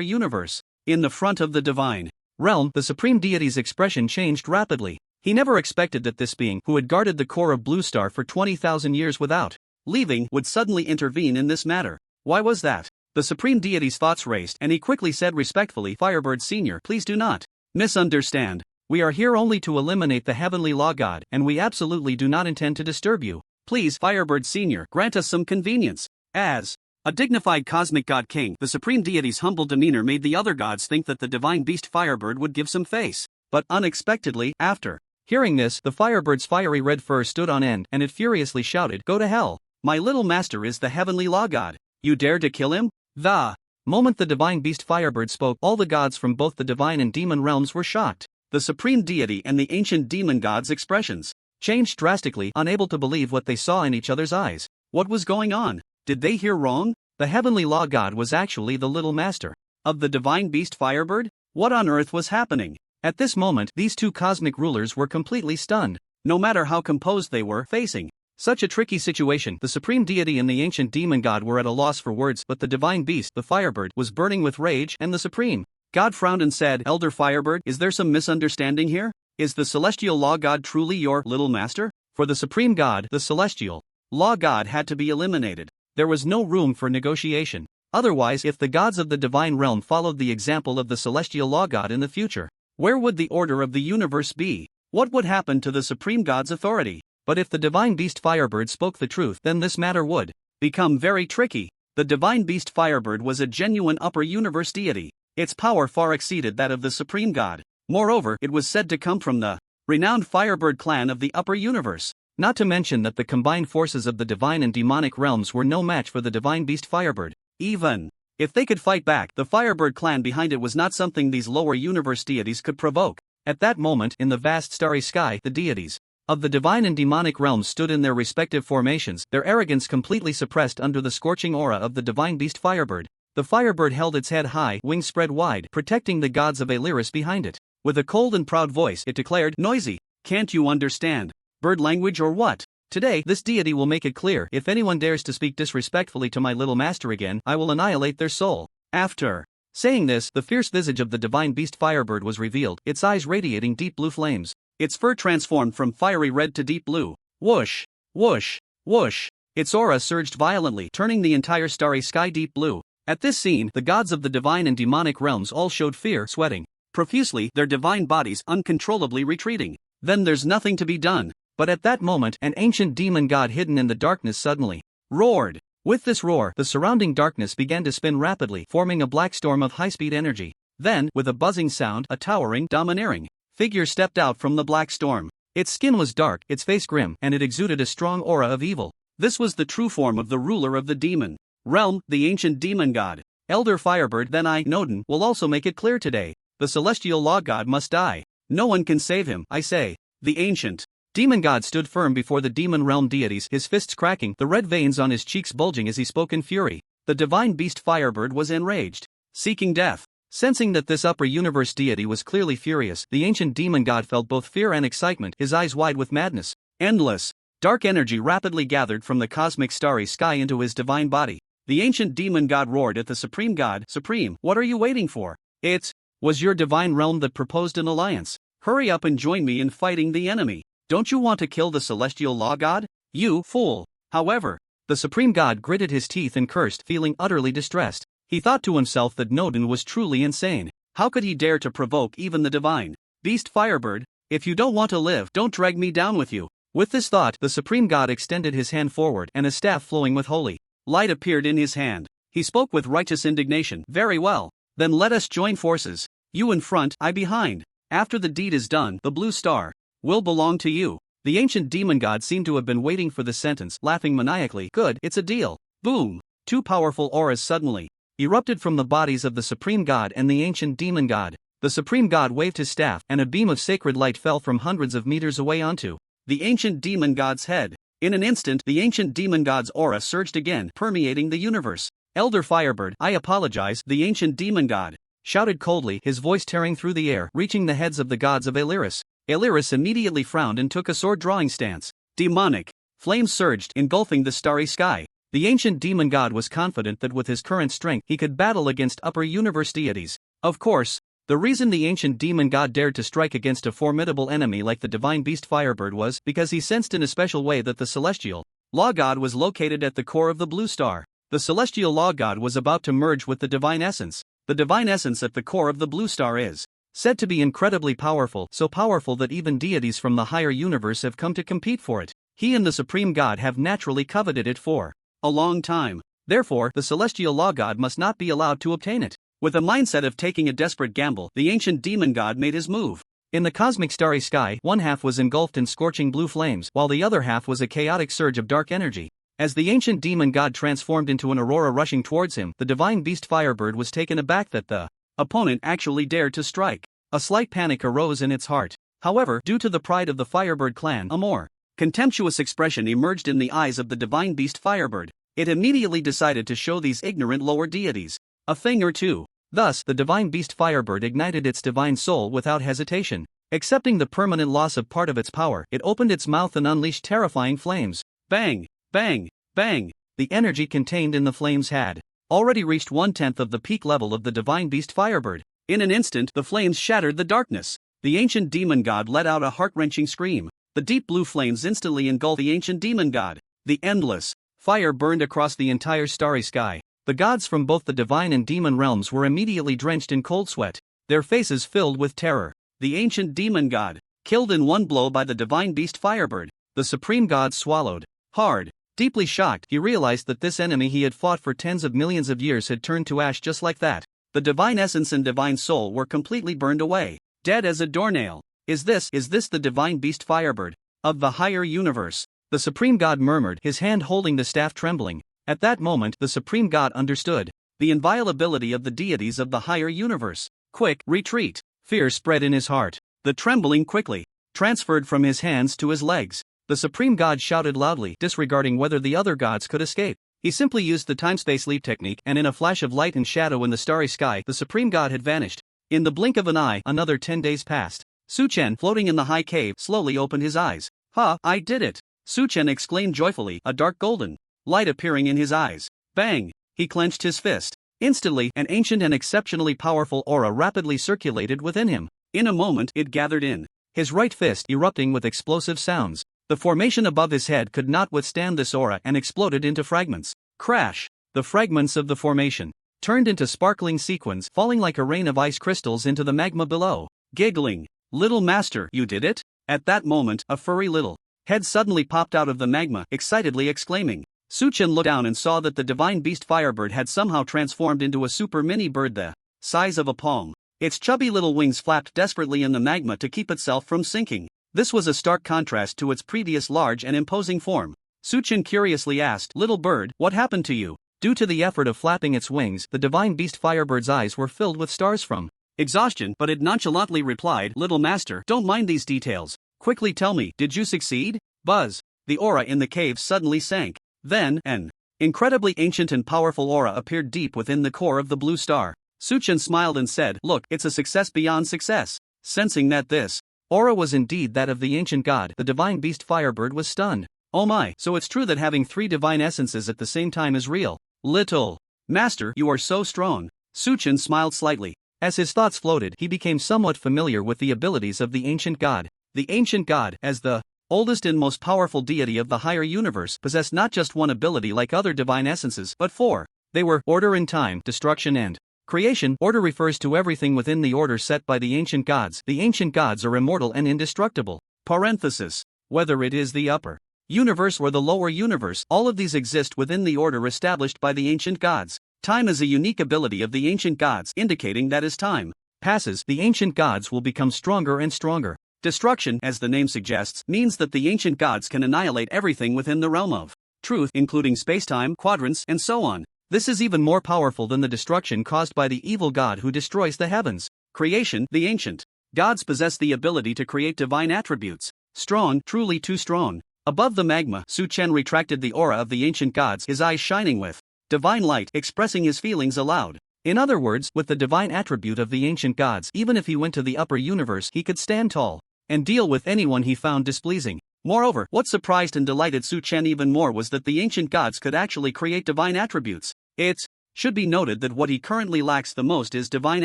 universe. In the front of the divine realm, the supreme deity's expression changed rapidly. He never expected that this being, who had guarded the core of Blue Star for 20,000 years without leaving, would suddenly intervene in this matter. Why was that? The supreme deity's thoughts raced, and he quickly said respectfully, Firebird Senior, please do not misunderstand. We are here only to eliminate the heavenly law god, and we absolutely do not intend to disturb you. Please, Firebird Senior, grant us some convenience. As a dignified cosmic god king, the supreme deity's humble demeanor made the other gods think that the divine beast Firebird would give some face. But unexpectedly, after hearing this, the Firebird's fiery red fur stood on end, and it furiously shouted, Go to hell! My little master is the heavenly law god. You dare to kill him? The moment the divine beast Firebird spoke, all the gods from both the divine and demon realms were shocked. The supreme deity and the ancient demon god's expressions changed drastically, unable to believe what they saw in each other's eyes. What was going on? Did they hear wrong? The heavenly law god was actually the little master of the divine beast Firebird? What on earth was happening? At this moment, these two cosmic rulers were completely stunned. No matter how composed they were, facing such a tricky situation, the supreme deity and the ancient demon god were at a loss for words, but the divine beast, the Firebird, was burning with rage, and the supreme God frowned and said, Elder Firebird, is there some misunderstanding here? Is the celestial law god truly your little master? For the supreme god, the celestial law god had to be eliminated. There was no room for negotiation. Otherwise, if the gods of the divine realm followed the example of the celestial law god in the future, where would the order of the universe be? What would happen to the supreme god's authority? But if the divine beast Firebird spoke the truth, then this matter would become very tricky. The divine beast Firebird was a genuine upper universe deity. Its power far exceeded that of the supreme god. Moreover, it was said to come from the renowned Firebird clan of the upper universe. Not to mention that the combined forces of the divine and demonic realms were no match for the divine beast Firebird. Even if they could fight back, the Firebird clan behind it was not something these lower universe deities could provoke. At that moment, in the vast starry sky, the deities of the divine and demonic realms stood in their respective formations, their arrogance completely suppressed under the scorching aura of the divine beast Firebird. The Firebird held its head high, wings spread wide, protecting the gods of Illyris behind it. With a cold and proud voice, it declared, Noisy! Can't you understand bird language or what? Today, this deity will make it clear, if anyone dares to speak disrespectfully to my little master again, I will annihilate their soul. After saying this, the fierce visage of the divine beast Firebird was revealed, its eyes radiating deep blue flames. Its fur transformed from fiery red to deep blue. Whoosh, whoosh, whoosh. Its aura surged violently, turning the entire starry sky deep blue. At this scene, the gods of the divine and demonic realms all showed fear, sweating profusely, their divine bodies uncontrollably retreating. Then there's nothing to be done. But at that moment, an ancient demon god hidden in the darkness suddenly roared. With this roar, the surrounding darkness began to spin rapidly, forming a black storm of high-speed energy. Then, with a buzzing sound, a towering, domineering figure stepped out from the black storm. Its skin was dark, its face grim, and it exuded a strong aura of evil. This was the true form of the ruler of the demon realm, the ancient demon god. Elder Firebird, then I, Nodin, will also make it clear today. The celestial law god must die. No one can save him, I say. The ancient demon god stood firm before the demon realm deities, his fists cracking, the red veins on his cheeks bulging as he spoke in fury. The divine beast Firebird was enraged, seeking death. Sensing that this upper universe deity was clearly furious, the ancient demon god felt both fear and excitement, his eyes wide with madness. Endless, dark energy rapidly gathered from the cosmic starry sky into his divine body. The ancient demon god roared at the supreme god, Supreme, what are you waiting for? It was your divine realm that proposed an alliance. Hurry up and join me in fighting the enemy. Don't you want to kill the celestial law god? You fool. However, the supreme god gritted his teeth and cursed, feeling utterly distressed. He thought to himself that Nodin was truly insane. How could he dare to provoke even the divine beast Firebird? If you don't want to live, don't drag me down with you. With this thought, the supreme god extended his hand forward, and a staff flowing with holy light appeared in his hand. He spoke with righteous indignation. Very well. Then let us join forces. You in front, I behind. After the deed is done, the blue star will belong to you. The ancient demon god seemed to have been waiting for the sentence, laughing maniacally. Good, it's a deal. Boom! Two powerful auras suddenly erupted from the bodies of the supreme god and the ancient demon god. The supreme god waved his staff, and a beam of sacred light fell from hundreds of meters away onto the ancient demon god's head. In an instant, the ancient demon god's aura surged again, permeating the universe. Elder Firebird, I apologize, the ancient demon god shouted coldly, his voice tearing through the air, reaching the heads of the gods of Illyris. Illyris immediately frowned and took a sword-drawing stance. Demonic flames surged, engulfing the starry sky. The ancient demon god was confident that with his current strength he could battle against upper universe deities. Of course, the reason the ancient demon god dared to strike against a formidable enemy like the divine beast Firebird was because he sensed in a special way that the celestial law god was located at the core of the blue star. The celestial law god was about to merge with the divine essence. The divine essence at the core of the blue star is said to be incredibly powerful, so powerful that even deities from the higher universe have come to compete for it. He and the supreme god have naturally coveted it for a long time. Therefore, the celestial law god must not be allowed to obtain it. With a mindset of taking a desperate gamble, the ancient demon god made his move. In the cosmic starry sky, one half was engulfed in scorching blue flames, while the other half was a chaotic surge of dark energy. As the ancient demon god transformed into an aurora rushing towards him, the divine beast Firebird was taken aback that the opponent actually dared to strike. A slight panic arose in its heart. However, due to the pride of the Firebird clan, a more contemptuous expression emerged in the eyes of the divine beast Firebird. It immediately decided to show these ignorant lower deities a thing or two. Thus, the divine beast Firebird ignited its divine soul without hesitation. Accepting the permanent loss of part of its power, it opened its mouth and unleashed terrifying flames. Bang! Bang! Bang! The energy contained in the flames had already reached 1/10 of the peak level of the divine beast Firebird. In an instant, the flames shattered the darkness. The ancient demon god let out a heart-wrenching scream. The deep blue flames instantly engulfed the ancient demon god. The endless fire burned across the entire starry sky. The gods from both the divine and demon realms were immediately drenched in cold sweat, their faces filled with terror. The ancient demon god, killed in one blow by the divine beast Firebird. The supreme god swallowed hard. Deeply shocked, he realized that this enemy he had fought for tens of millions of years had turned to ash just like that. The divine essence and divine soul were completely burned away, dead as a doornail. Is this the divine beast Firebird of the higher universe? The supreme god murmured, his hand holding the staff trembling. At that moment, the supreme god understood the inviolability of the deities of the higher universe. Quick, retreat! Fear spread in his heart. The trembling quickly transferred from his hands to his legs. The supreme god shouted loudly, disregarding whether the other gods could escape. He simply used the time-space leap technique, and in a flash of light and shadow in the starry sky, the supreme god had vanished. In the blink of an eye, another 10 days passed. Su-chen, floating in the high cave, slowly opened his eyes. "Ha, I did it!" Su-chen exclaimed joyfully, a dark golden light appearing in his eyes. Bang! He clenched his fist. Instantly, an ancient and exceptionally powerful aura rapidly circulated within him. In a moment, it gathered in his right fist, erupting with explosive sounds. The formation above his head could not withstand this aura and exploded into fragments. Crash! The fragments of the formation turned into sparkling sequins, falling like a rain of ice crystals into the magma below. Giggling, "Little master, you did it?" At that moment, a furry little head suddenly popped out of the magma, excitedly exclaiming. Su-chen looked down and saw that the divine beast Firebird had somehow transformed into a super mini bird the size of a palm. Its chubby little wings flapped desperately in the magma to keep itself from sinking. This was a stark contrast to its previous large and imposing form. Su-chen curiously asked, "Little bird, what happened to you?" Due to the effort of flapping its wings, the divine beast Firebird's eyes were filled with stars from exhaustion, but it nonchalantly replied, "Little master, don't mind these details. Quickly tell me, did you succeed?" Buzz! The aura in the cave suddenly sank. Then, an incredibly ancient and powerful aura appeared deep within the core of the blue star. Su-chen smiled and said, "Look, it's a success beyond success." Sensing that this aura was indeed that of the ancient god, the divine beast Firebird was stunned. "Oh my, so it's true that having 3 divine essences at the same time is real. Little master, you are so strong." Su-chen smiled slightly. As his thoughts floated, he became somewhat familiar with the abilities of the ancient god. The ancient god, as the oldest and most powerful deity of the higher universe, possessed not just one ability like other divine essences, but 4. They were order in time, destruction and creation. Order refers to everything within the order set by the ancient gods. The ancient gods are immortal and indestructible. Parenthesis. Whether it is the upper universe or the lower universe, all of these exist within the order established by the ancient gods. Time is a unique ability of the ancient gods, indicating that as time passes, the ancient gods will become stronger and stronger. Destruction, as the name suggests, means that the ancient gods can annihilate everything within the realm of truth, including spacetime, quadrants, and so on. This is even more powerful than the destruction caused by the evil god who destroys the heavens. Creation, the ancient gods possess the ability to create divine attributes. Strong, truly too strong. Above the magma, Su-chen retracted the aura of the ancient gods, his eyes shining with divine light, expressing his feelings aloud. In other words, with the divine attribute of the ancient gods, even if he went to the upper universe, he could stand tall and deal with anyone he found displeasing. Moreover, what surprised and delighted Su-chen even more was that the ancient gods could actually create divine attributes. It should be noted that what he currently lacks the most is divine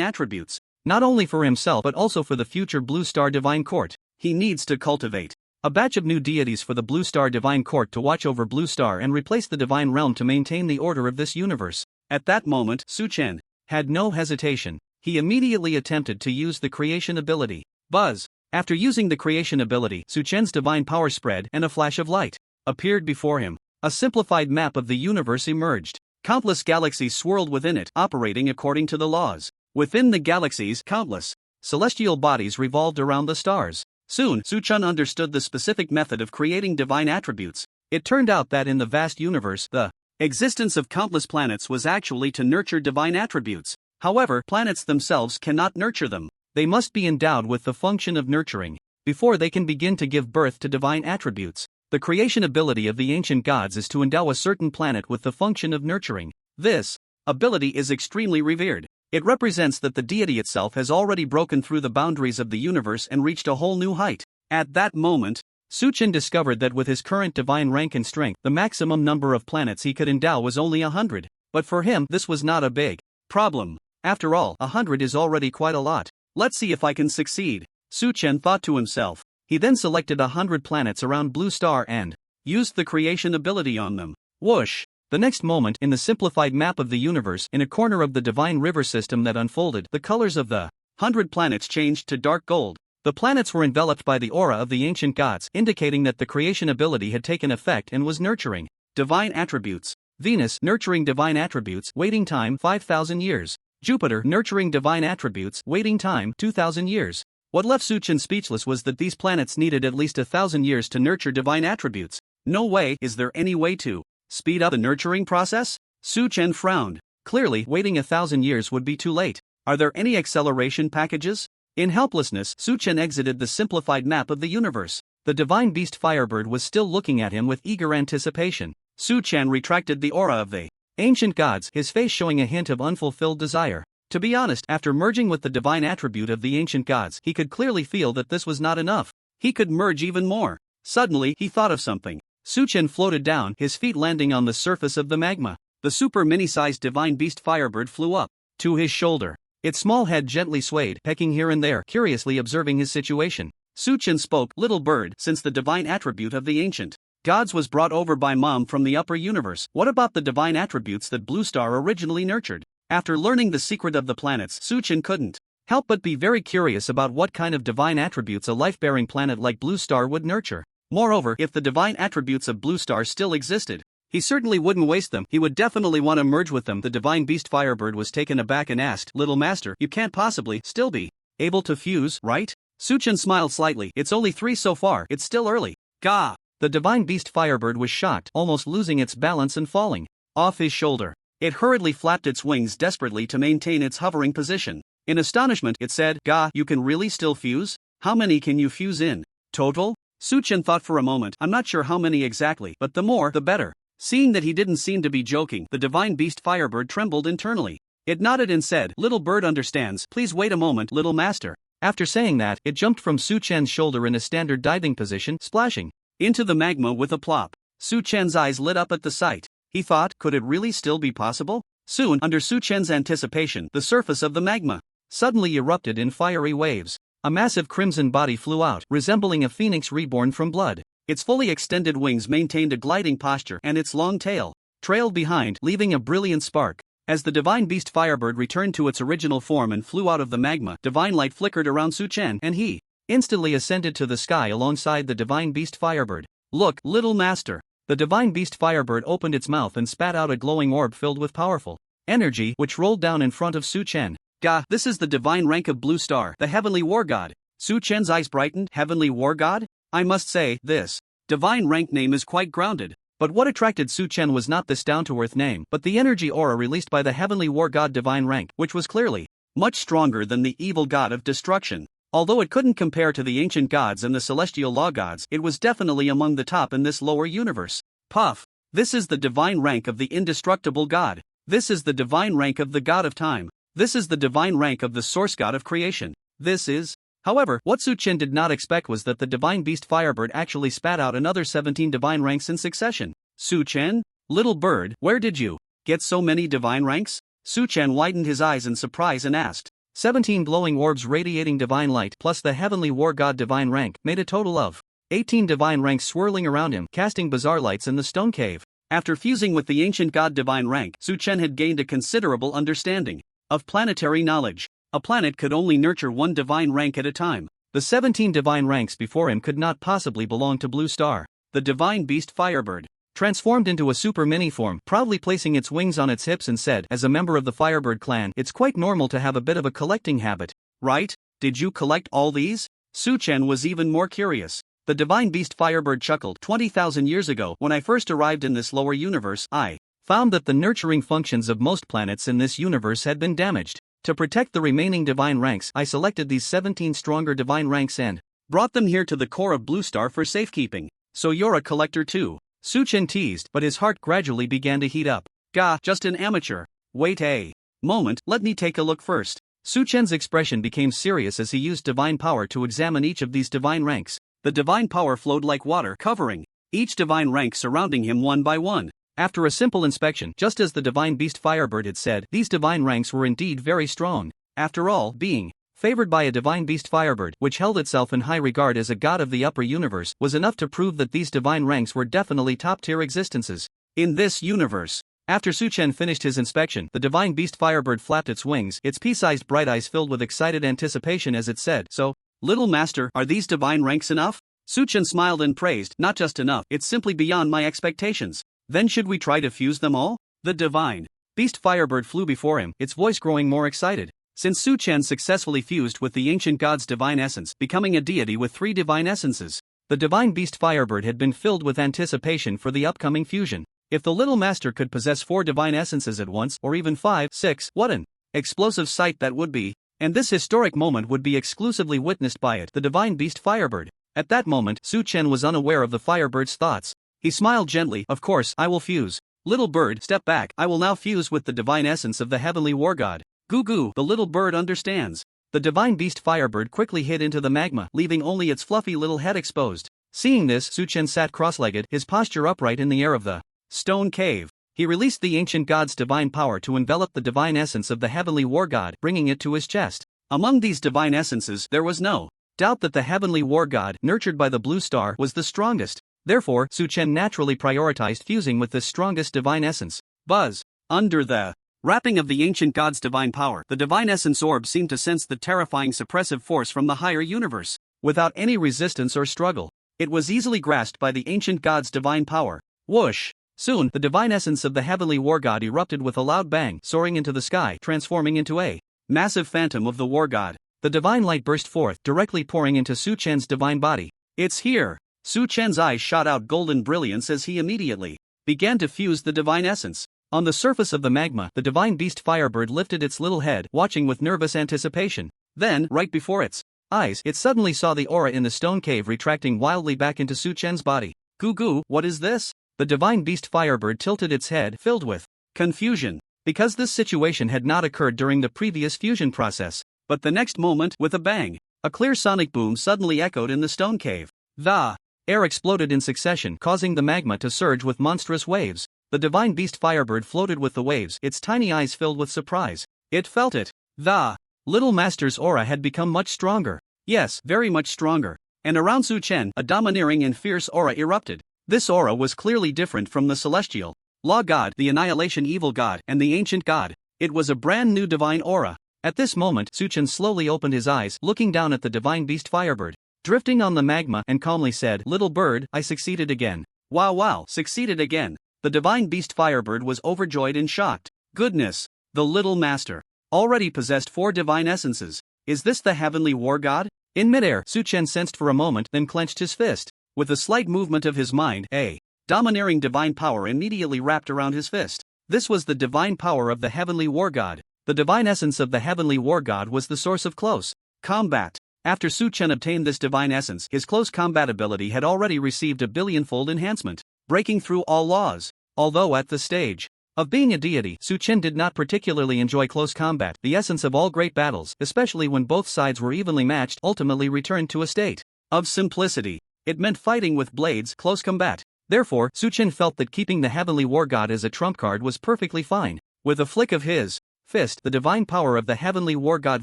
attributes. Not only for himself but also for the future Blue Star Divine Court. He needs to cultivate a batch of new deities for the Blue Star Divine Court to watch over Blue Star and replace the Divine Realm to maintain the order of this universe. At that moment, Su-chen had no hesitation. He immediately attempted to use the creation ability. Buzz! After using the creation ability, Su-chen's divine power spread and a flash of light appeared before him. A simplified map of the universe emerged. Countless galaxies swirled within it, operating according to the laws. Within the galaxies, countless celestial bodies revolved around the stars. Soon, Su-chen understood the specific method of creating divine attributes. It turned out that in the vast universe, the existence of countless planets was actually to nurture divine attributes. However, planets themselves cannot nurture them. They must be endowed with the function of nurturing before they can begin to give birth to divine attributes. The creation ability of the ancient gods is to endow a certain planet with the function of nurturing. This ability is extremely revered. It represents that the deity itself has already broken through the boundaries of the universe and reached a whole new height. At that moment, Su-chen discovered that with his current divine rank and strength, the maximum number of planets he could endow was only 100. But for him, this was not a big problem. After all, 100 is already quite a lot. Let's see if I can succeed, Su-chen thought to himself. He then selected 100 planets around Blue Star and used the creation ability on them. Whoosh! The next moment, in the simplified map of the universe, in a corner of the divine river system that unfolded, the colors of the 100 planets changed to dark gold. The planets were enveloped by the aura of the ancient gods, indicating that the creation ability had taken effect and was nurturing divine attributes. Venus, nurturing divine attributes, waiting time 5,000 years. Jupiter, nurturing divine attributes, waiting time 2,000 years. What left Su-chen speechless was that these planets needed at least 1,000 years to nurture divine attributes. No way. Is there any way to speed up the nurturing process? Su-chen frowned. Clearly, waiting 1,000 years would be too late. Are there any acceleration packages? In helplessness, Su-chen exited the simplified map of the universe. The divine beast Firebird was still looking at him with eager anticipation. Su-chen retracted the aura of the ancient gods, his face showing a hint of unfulfilled desire. To be honest, after merging with the divine attribute of the ancient gods, he could clearly feel that this was not enough. He could merge even more. Suddenly, he thought of something. Suchen floated down, his feet landing on the surface of the magma. The super mini-sized divine beast Firebird flew up to his shoulder. Its small head gently swayed, pecking here and there, curiously observing his situation. Suchen spoke, "Little bird, since the divine attribute of the ancient gods was brought over by Mom from the upper universe, what about the divine attributes that Blue Star originally nurtured?" After learning the secret of the planets, Suchen couldn't help but be very curious about what kind of divine attributes a life-bearing planet like Blue Star would nurture. Moreover, if the divine attributes of Blue Star still existed, he certainly wouldn't waste them. He would definitely want to merge with them. The divine beast Firebird was taken aback and asked, "Little master, you can't possibly still be able to fuse, right?" Suchen smiled slightly. "It's only 3 so far, it's still early." Gah! The divine beast Firebird was shocked, almost losing its balance and falling off his shoulder. It hurriedly flapped its wings desperately to maintain its hovering position. In astonishment, it said, "Gah, you can really still fuse? How many can you fuse in total?" Suchen thought for a moment. "I'm not sure how many exactly, but the more, the better." Seeing that he didn't seem to be joking, the divine beast Firebird trembled internally. It nodded and said, "Little bird understands, please wait a moment, little master." After saying that, it jumped from Suchen's shoulder in a standard diving position, splashing into the magma with a plop. Suchen's eyes lit up at the sight. He thought, could it really still be possible? Soon, under Suchen's anticipation, the surface of the magma suddenly erupted in fiery waves. A massive crimson body flew out, resembling a phoenix reborn from blood. Its fully extended wings maintained a gliding posture, and its long tail trailed behind, leaving a brilliant spark. As the divine beast Firebird returned to its original form and flew out of the magma, divine light flickered around Suchen, and he instantly ascended to the sky alongside the divine beast Firebird. "Look, little master." The divine beast Firebird opened its mouth and spat out a glowing orb filled with powerful energy, which rolled down in front of Suchen. "Gah, this is the divine rank of Blue Star, the heavenly war god." Suchen's eyes brightened. "Heavenly war god? I must say, this divine rank name is quite grounded." But what attracted Suchen was not this down-to-earth name, but the energy aura released by the heavenly war god divine rank, which was clearly much stronger than the evil god of destruction. Although it couldn't compare to the ancient gods and the celestial law gods, it was definitely among the top in this lower universe. Puff! This is the divine rank of the indestructible god. This is the divine rank of the god of time. This is the divine rank of the source god of creation. This is... However, what Suchen did not expect was that the divine beast Firebird actually spat out another 17 divine ranks in succession. "Suchen? Little bird, where did you get so many divine ranks?" Suchen widened his eyes in surprise and asked. 17 glowing orbs radiating divine light plus the heavenly war god divine rank made a total of 18 divine ranks swirling around him, casting bizarre lights in the stone cave. After fusing with the ancient god divine rank, Suchen had gained a considerable understanding of planetary knowledge. A planet could only nurture one divine rank at a time. The 17 divine ranks before him could not possibly belong to Blue Star. The divine beast Firebird transformed into a super mini form, proudly placing its wings on its hips, and said, "As a member of the Firebird clan, it's quite normal to have a bit of a collecting habit, right? Did you collect all these?" Suchen was even more curious. The divine beast Firebird chuckled. 20,000 years ago, when I first arrived in this lower universe, I found that the nurturing functions of most planets in this universe had been damaged. To protect the remaining divine ranks, I selected these 17 stronger divine ranks and brought them here to the core of Blue Star for safekeeping. So you're a collector too? Suchen teased, but his heart gradually began to heat up. "Gah, just an amateur. Wait a moment, let me take a look first." Suchen's expression became serious as he used divine power to examine each of these divine ranks. The divine power flowed like water, covering each divine rank, surrounding him one by one. After a simple inspection, just as the divine beast Firebird had said, these divine ranks were indeed very strong. After all, being favored by a divine beast Firebird, which held itself in high regard as a god of the upper universe, was enough to prove that these divine ranks were definitely top-tier existences in this universe. After Suchen finished his inspection, the divine beast Firebird flapped its wings, its pea-sized bright eyes filled with excited anticipation as it said, "So, little master, are these divine ranks enough?" Suchen smiled and praised, "Not just enough, it's simply beyond my expectations." "Then should we try to fuse them all?" The divine beast Firebird flew before him, its voice growing more excited. Since Suchen successfully fused with the ancient god's divine essence, becoming a deity with 3 divine essences, the divine beast Firebird had been filled with anticipation for the upcoming fusion. If the little master could possess 4 divine essences at once, or even 5, 6, what an explosive sight that would be. And this historic moment would be exclusively witnessed by it, the divine beast Firebird. At that moment, Suchen was unaware of the Firebird's thoughts. He smiled gently. "Of course, I will fuse. Little bird, step back. I will now fuse with the divine essence of the heavenly war god." Goo goo, the little bird understands. The divine beast firebird quickly hid into the magma, leaving only its fluffy little head exposed. Seeing this, Suchen sat cross-legged, his posture upright in the air of the stone cave. He released the ancient god's divine power to envelop the divine essence of the heavenly war god, bringing it to his chest. Among these divine essences, there was no doubt that the heavenly war god, nurtured by the blue star, was the strongest. Therefore, Suchen naturally prioritized fusing with this strongest divine essence. Buzz. Under the wrapping of the ancient god's divine power, the divine essence orb seemed to sense the terrifying suppressive force from the higher universe. Without any resistance or struggle, it was easily grasped by the ancient god's divine power. Whoosh! Soon, the divine essence of the heavenly war god erupted with a loud bang, soaring into the sky, transforming into a massive phantom of the war god. The divine light burst forth, directly pouring into Suchen's divine body. It's here! Suchen's eyes shot out golden brilliance as he immediately began to fuse the divine essence. On the surface of the magma, the divine beast firebird lifted its little head, watching with nervous anticipation. Then, right before its eyes, it suddenly saw the aura in the stone cave retracting wildly back into Suchen's body. Goo goo, what is this? The divine beast firebird tilted its head, filled with confusion, because this situation had not occurred during the previous fusion process. But the next moment, with a bang, a clear sonic boom suddenly echoed in the stone cave. The air exploded in succession, causing the magma to surge with monstrous waves. The divine beast firebird floated with the waves, its tiny eyes filled with surprise. It felt it. The little master's aura had become much stronger. Yes, very much stronger. And around Suchen, a domineering and fierce aura erupted. This aura was clearly different from the celestial law god, the annihilation evil god, and the ancient god. It was a brand new divine aura. At this moment, Suchen slowly opened his eyes, looking down at the divine beast firebird, drifting on the magma, and calmly said, "Little bird, I succeeded again." Wow wow, succeeded again. The divine beast firebird was overjoyed and shocked. Goodness, the little master already possessed 4 divine essences. Is this the heavenly war god? In midair, Suchen sensed for a moment, then clenched his fist. With a slight movement of his mind, a domineering divine power immediately wrapped around his fist. This was the divine power of the heavenly war god. The divine essence of the heavenly war god was the source of close combat. After Suchen obtained this divine essence, his close combat ability had already received a billionfold enhancement, breaking through all laws. Although at the stage of being a deity, Suchen did not particularly enjoy close combat. The essence of all great battles, especially when both sides were evenly matched, ultimately returned to a state of simplicity. It meant fighting with blades, close combat. Therefore, Suchen felt that keeping the heavenly war god as a trump card was perfectly fine. With a flick of his fist, the divine power of the heavenly war god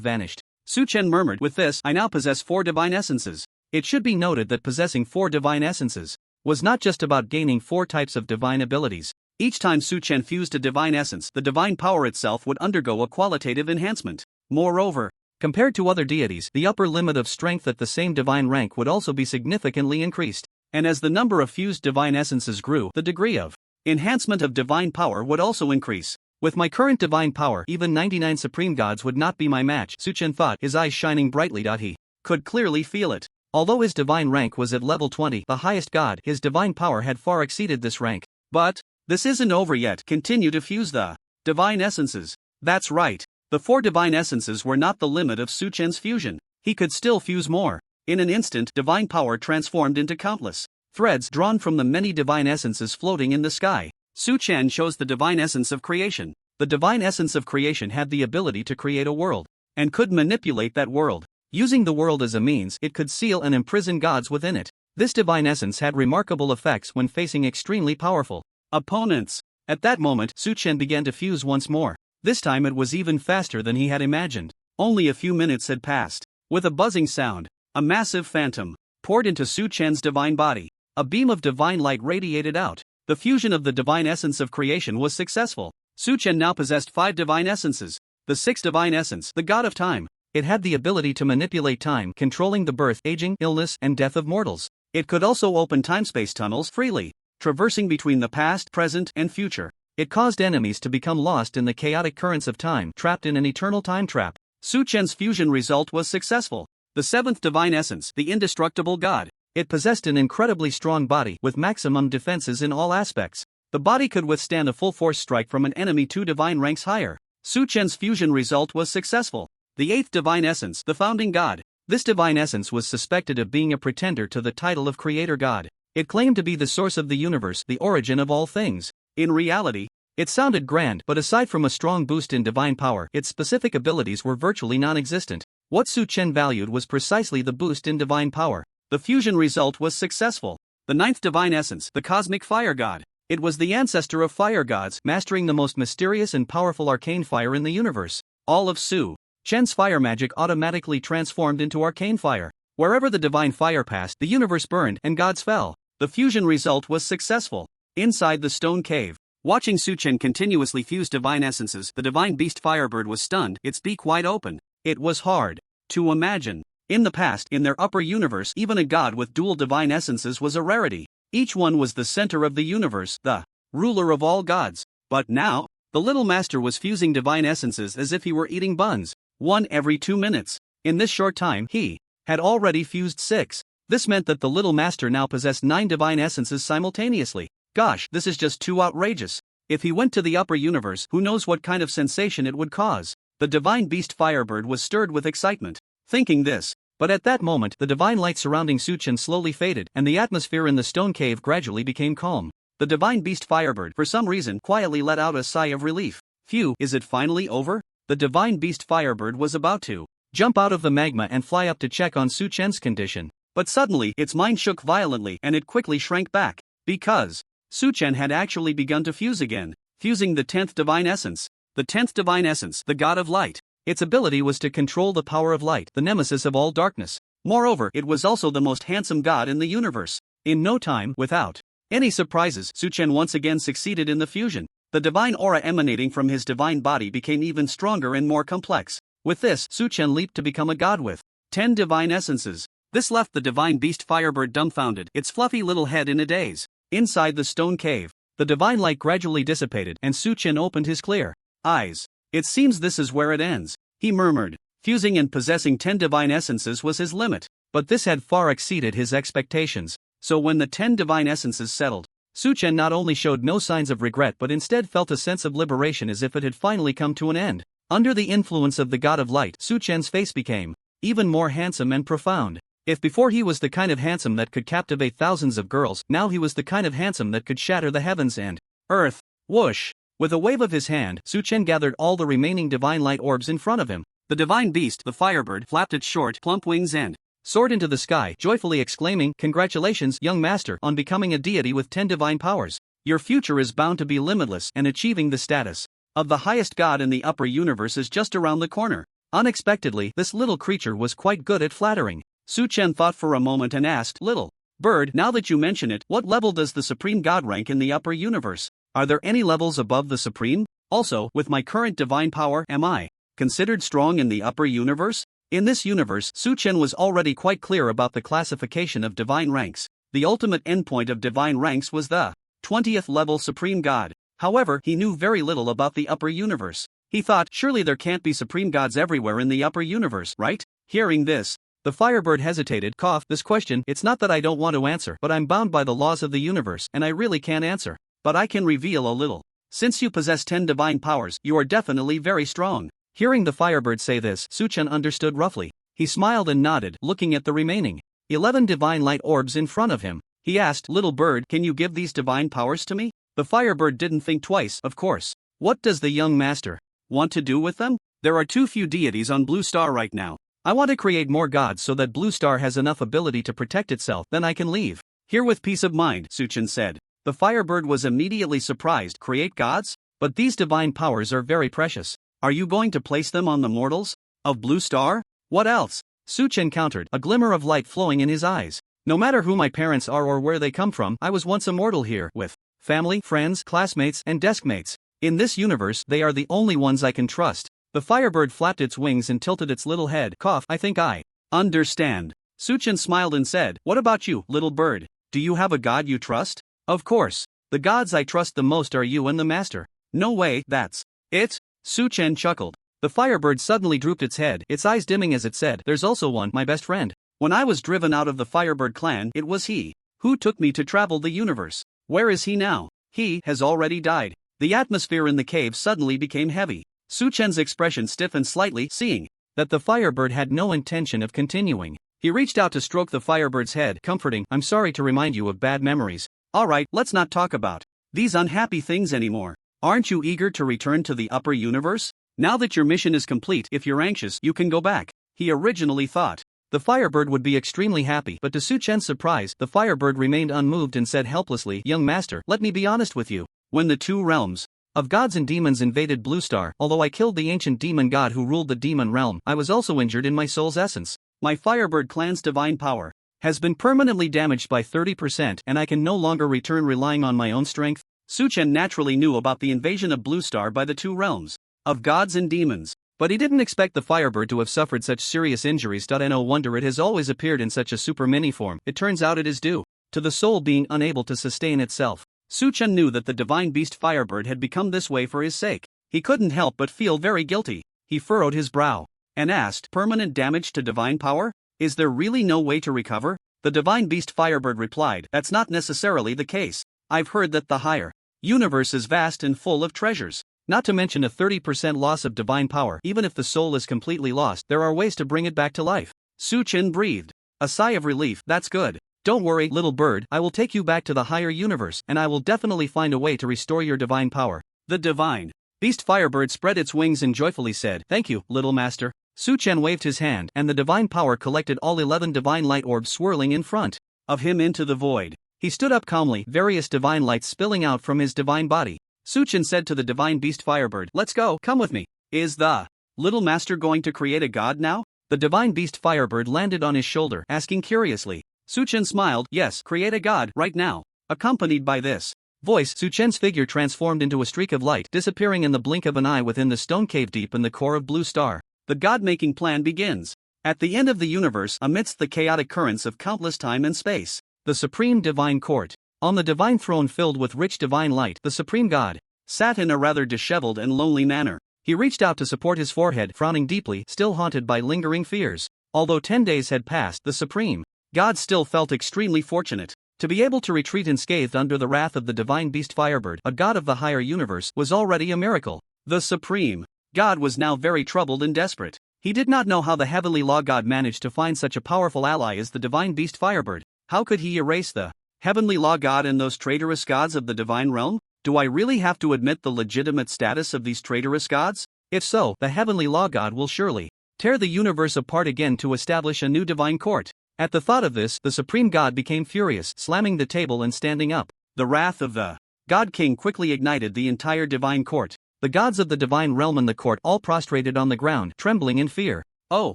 vanished. Suchen murmured, "With this, I now possess 4 divine essences." It should be noted that possessing 4 divine essences was not just about gaining 4 types of divine abilities. Each time Suchen fused a divine essence, the divine power itself would undergo a qualitative enhancement. Moreover, compared to other deities, the upper limit of strength at the same divine rank would also be significantly increased. And as the number of fused divine essences grew, the degree of enhancement of divine power would also increase. With my current divine power, even 99 supreme gods would not be my match, Suchen thought, his eyes shining brightly. He could clearly feel it. Although his divine rank was at level 20, the highest god, his divine power had far exceeded this rank. But this isn't over yet. Continue to fuse the divine essences. That's right. The 4 divine essences were not the limit of Suchen's fusion. He could still fuse more. In an instant, divine power transformed into countless threads drawn from the many divine essences floating in the sky. Suchen chose the divine essence of creation. The divine essence of creation had the ability to create a world, and could manipulate that world. Using the world as a means, it could seal and imprison gods within it. This divine essence had remarkable effects when facing extremely powerful opponents. At that moment, Suchen began to fuse once more. This time it was even faster than he had imagined. Only a few minutes had passed. With a buzzing sound, a massive phantom poured into Suchen's divine body. A beam of divine light radiated out. The fusion of the divine essence of creation was successful. Suchen now possessed 5 divine essences. The 6th divine essence, the god of time. It had the ability to manipulate time, controlling the birth, aging, illness, and death of mortals. It could also open time-space tunnels freely, traversing between the past, present, and future. It caused enemies to become lost in the chaotic currents of time, trapped in an eternal time trap. Suchen's fusion result was successful. The 7th divine essence, the indestructible god. It possessed an incredibly strong body, with maximum defenses in all aspects. The body could withstand a full-force strike from an enemy 2 divine ranks higher. Suchen's fusion result was successful. The 8th divine essence, the founding god. This divine essence was suspected of being a pretender to the title of creator god. It claimed to be the source of the universe, the origin of all things. In reality, It sounded grand, but aside from a strong boost in divine power, its specific abilities were virtually non-existent. What Su Chen valued was precisely the boost in divine power. The fusion result was successful. The ninth divine essence, the cosmic fire god. It was the ancestor of fire gods, mastering the most mysterious and powerful arcane fire in the universe. All of Su Chen's fire magic automatically transformed into arcane fire. Wherever the divine fire passed, the universe burned and gods fell. The fusion result was successful. Inside the stone cave, watching Su Chen continuously fuse divine essences, the divine beast Firebird was stunned, its beak wide open. It was hard to imagine. In the past, in their upper universe, even a god with dual divine essences was a rarity. Each one was the center of the universe, the ruler of all gods. But now, the little master was fusing divine essences as if he were eating buns, one every 2 minutes. In this short time, he had already fused 6. This meant that the little master now possessed 9 divine essences simultaneously. Gosh, this is just too outrageous. If he went to the upper universe, who knows what kind of sensation it would cause. The divine beast Firebird was stirred with excitement, thinking this. But at that moment, the divine light surrounding Su Chen slowly faded, and the atmosphere in the stone cave gradually became calm. The divine beast Firebird, for some reason, quietly let out a sigh of relief. Phew, is it finally over? The divine beast Firebird was about to jump out of the magma and fly up to check on Su Chen's condition. But suddenly, its mind shook violently and it quickly shrank back. Because Su Chen had actually begun to fuse again, fusing the 10th divine essence. The 10th divine essence, the god of light. Its ability was to control the power of light, the nemesis of all darkness. Moreover, it was also the most handsome god in the universe. In no time, without any surprises, Su Chen once again succeeded in the fusion. The divine aura emanating from his divine body became even stronger and more complex. With this, Su Chen leaped to become a god with 10 divine essences. This left the divine beast Firebird dumbfounded, its fluffy little head in a daze. Inside the stone cave, the divine light gradually dissipated and Su Chen opened his clear eyes. It seems this is where it ends, he murmured. Fusing and possessing 10 divine essences was his limit, but this had far exceeded his expectations. So when the 10 divine essences settled, Su Chen not only showed no signs of regret but instead felt a sense of liberation as if it had finally come to an end. Under the influence of the god of light, Su Chen's face became even more handsome and profound. If before he was the kind of handsome that could captivate thousands of girls, now he was the kind of handsome that could shatter the heavens and earth. Whoosh! With a wave of his hand, Su Chen gathered all the remaining divine light orbs in front of him. The divine beast, the Firebird, flapped its short, plump wings and soared into the sky, joyfully exclaiming, "Congratulations, young master, on becoming a deity with 10 divine powers. Your future is bound to be limitless, and achieving the status of the highest god in the upper universe is just around the corner." Unexpectedly, this little creature was quite good at flattering. Su Chen thought for a moment and asked, "Little bird, now that you mention it, what level does the supreme god rank in the upper universe? Are there any levels above the supreme? Also, with my current divine power, am I considered strong in the upper universe?" In this universe, Su Chen was already quite clear about the classification of divine ranks. The ultimate endpoint of divine ranks was the 20th level supreme god. However, he knew very little about the upper universe. He thought, surely there can't be supreme gods everywhere in the upper universe, right? Hearing this, the Firebird hesitated, coughed, "This question, it's not that I don't want to answer, but I'm bound by the laws of the universe, and I really can't answer. But I can reveal a little. Since you possess 10 divine powers, you are definitely very strong." Hearing the Firebird say this, Su Chen understood roughly. He smiled and nodded, looking at the remaining 11 divine light orbs in front of him. He asked, "Little bird, can you give these divine powers to me?" The Firebird didn't think twice, of course. What does the young master want to do with them? There are too few deities on Blue Star right now. I want to create more gods so that Blue Star has enough ability to protect itself, then I can leave here with peace of mind, Su Chen said. The Firebird was immediately surprised. Create gods? But these divine powers are very precious. Are you going to place them on the mortals of Blue Star? What else? Su Chen countered, a glimmer of light flowing in his eyes. No matter who my parents are or where they come from, I was once a mortal here, with family, friends, classmates, and deskmates. In this universe, they are the only ones I can trust. The Firebird flapped its wings and tilted its little head. Cough, I think I understand. Su Chen smiled and said, "What about you, little bird? Do you have a god you trust?" "Of course. The gods I trust the most are you and the master." "No way, that's it?" Su Chen chuckled. The Firebird suddenly drooped its head, its eyes dimming as it said, "There's also one, my best friend. When I was driven out of the Firebird clan, it was he who took me to travel the universe. Where is he now?" "He has already died." The atmosphere in the cave suddenly became heavy. Su Chen's expression stiffened slightly, seeing that the Firebird had no intention of continuing. He reached out to stroke the Firebird's head, comforting, "I'm sorry to remind you of bad memories. Alright, let's not talk about these unhappy things anymore. Aren't you eager to return to the upper universe? Now that your mission is complete, if you're anxious, you can go back, he originally thought. The Firebird would be extremely happy, but to Su Chen's surprise, the Firebird remained unmoved and said helplessly, "Young master, let me be honest with you. When the two realms of gods and demons invaded Blue Star, although I killed the ancient demon god who ruled the demon realm, I was also injured in my soul's essence. My Firebird clan's divine power has been permanently damaged by 30%, and I can no longer return relying on my own strength." Su Chen naturally knew about the invasion of Blue Star by the two realms of gods and demons, but he didn't expect the Firebird to have suffered such serious injuries. No wonder it has always appeared in such a super mini form. It turns out it is due to the soul being unable to sustain itself. Su Chen knew that the divine beast Firebird had become this way for his sake. He couldn't help but feel very guilty. He furrowed his brow and asked, "Permanent damage to divine power? Is there really no way to recover?" The divine beast Firebird replied, "That's not necessarily the case. I've heard that the higher universe is vast and full of treasures. Not to mention a 30% loss of divine power. Even if the soul is completely lost, there are ways to bring it back to life." Su Chen breathed a sigh of relief. "That's good. Don't worry, little bird, I will take you back to the higher universe, and I will definitely find a way to restore your divine power." The divine beast Firebird spread its wings and joyfully said, "Thank you, little master." Su Chen waved his hand, and the divine power collected all 11 divine light orbs swirling in front of him into the void. He stood up calmly, various divine lights spilling out from his divine body. Su Chen said to the divine beast Firebird, "Let's go, come with me." "Is the little master going to create a god now?" The divine beast Firebird landed on his shoulder, asking curiously. Su Chen smiled, "Yes, create a god, right now." Accompanied by this voice, Su Chen's figure transformed into a streak of light, disappearing in the blink of an eye within the stone cave deep in the core of Blue Star. The god-making plan begins. At the end of the universe, amidst the chaotic currents of countless time and space, the Supreme Divine Court. On the divine throne filled with rich divine light, the Supreme God sat in a rather disheveled and lonely manner. He reached out to support his forehead, frowning deeply, still haunted by lingering fears. Although 10 days had passed, the Supreme God still felt extremely fortunate. To be able to retreat unscathed under the wrath of the divine beast Firebird, a god of the higher universe, was already a miracle. The Supreme God was now very troubled and desperate. He did not know how the heavenly law god managed to find such a powerful ally as the divine beast Firebird. How could he erase the heavenly law god and those traitorous gods of the divine realm? Do I really have to admit the legitimate status of these traitorous gods? If so, the heavenly law god will surely tear the universe apart again to establish a new divine court. At the thought of this, the Supreme God became furious, slamming the table and standing up. The wrath of the God King quickly ignited the entire divine court. The gods of the divine realm and the court all prostrated on the ground, trembling in fear. "Oh,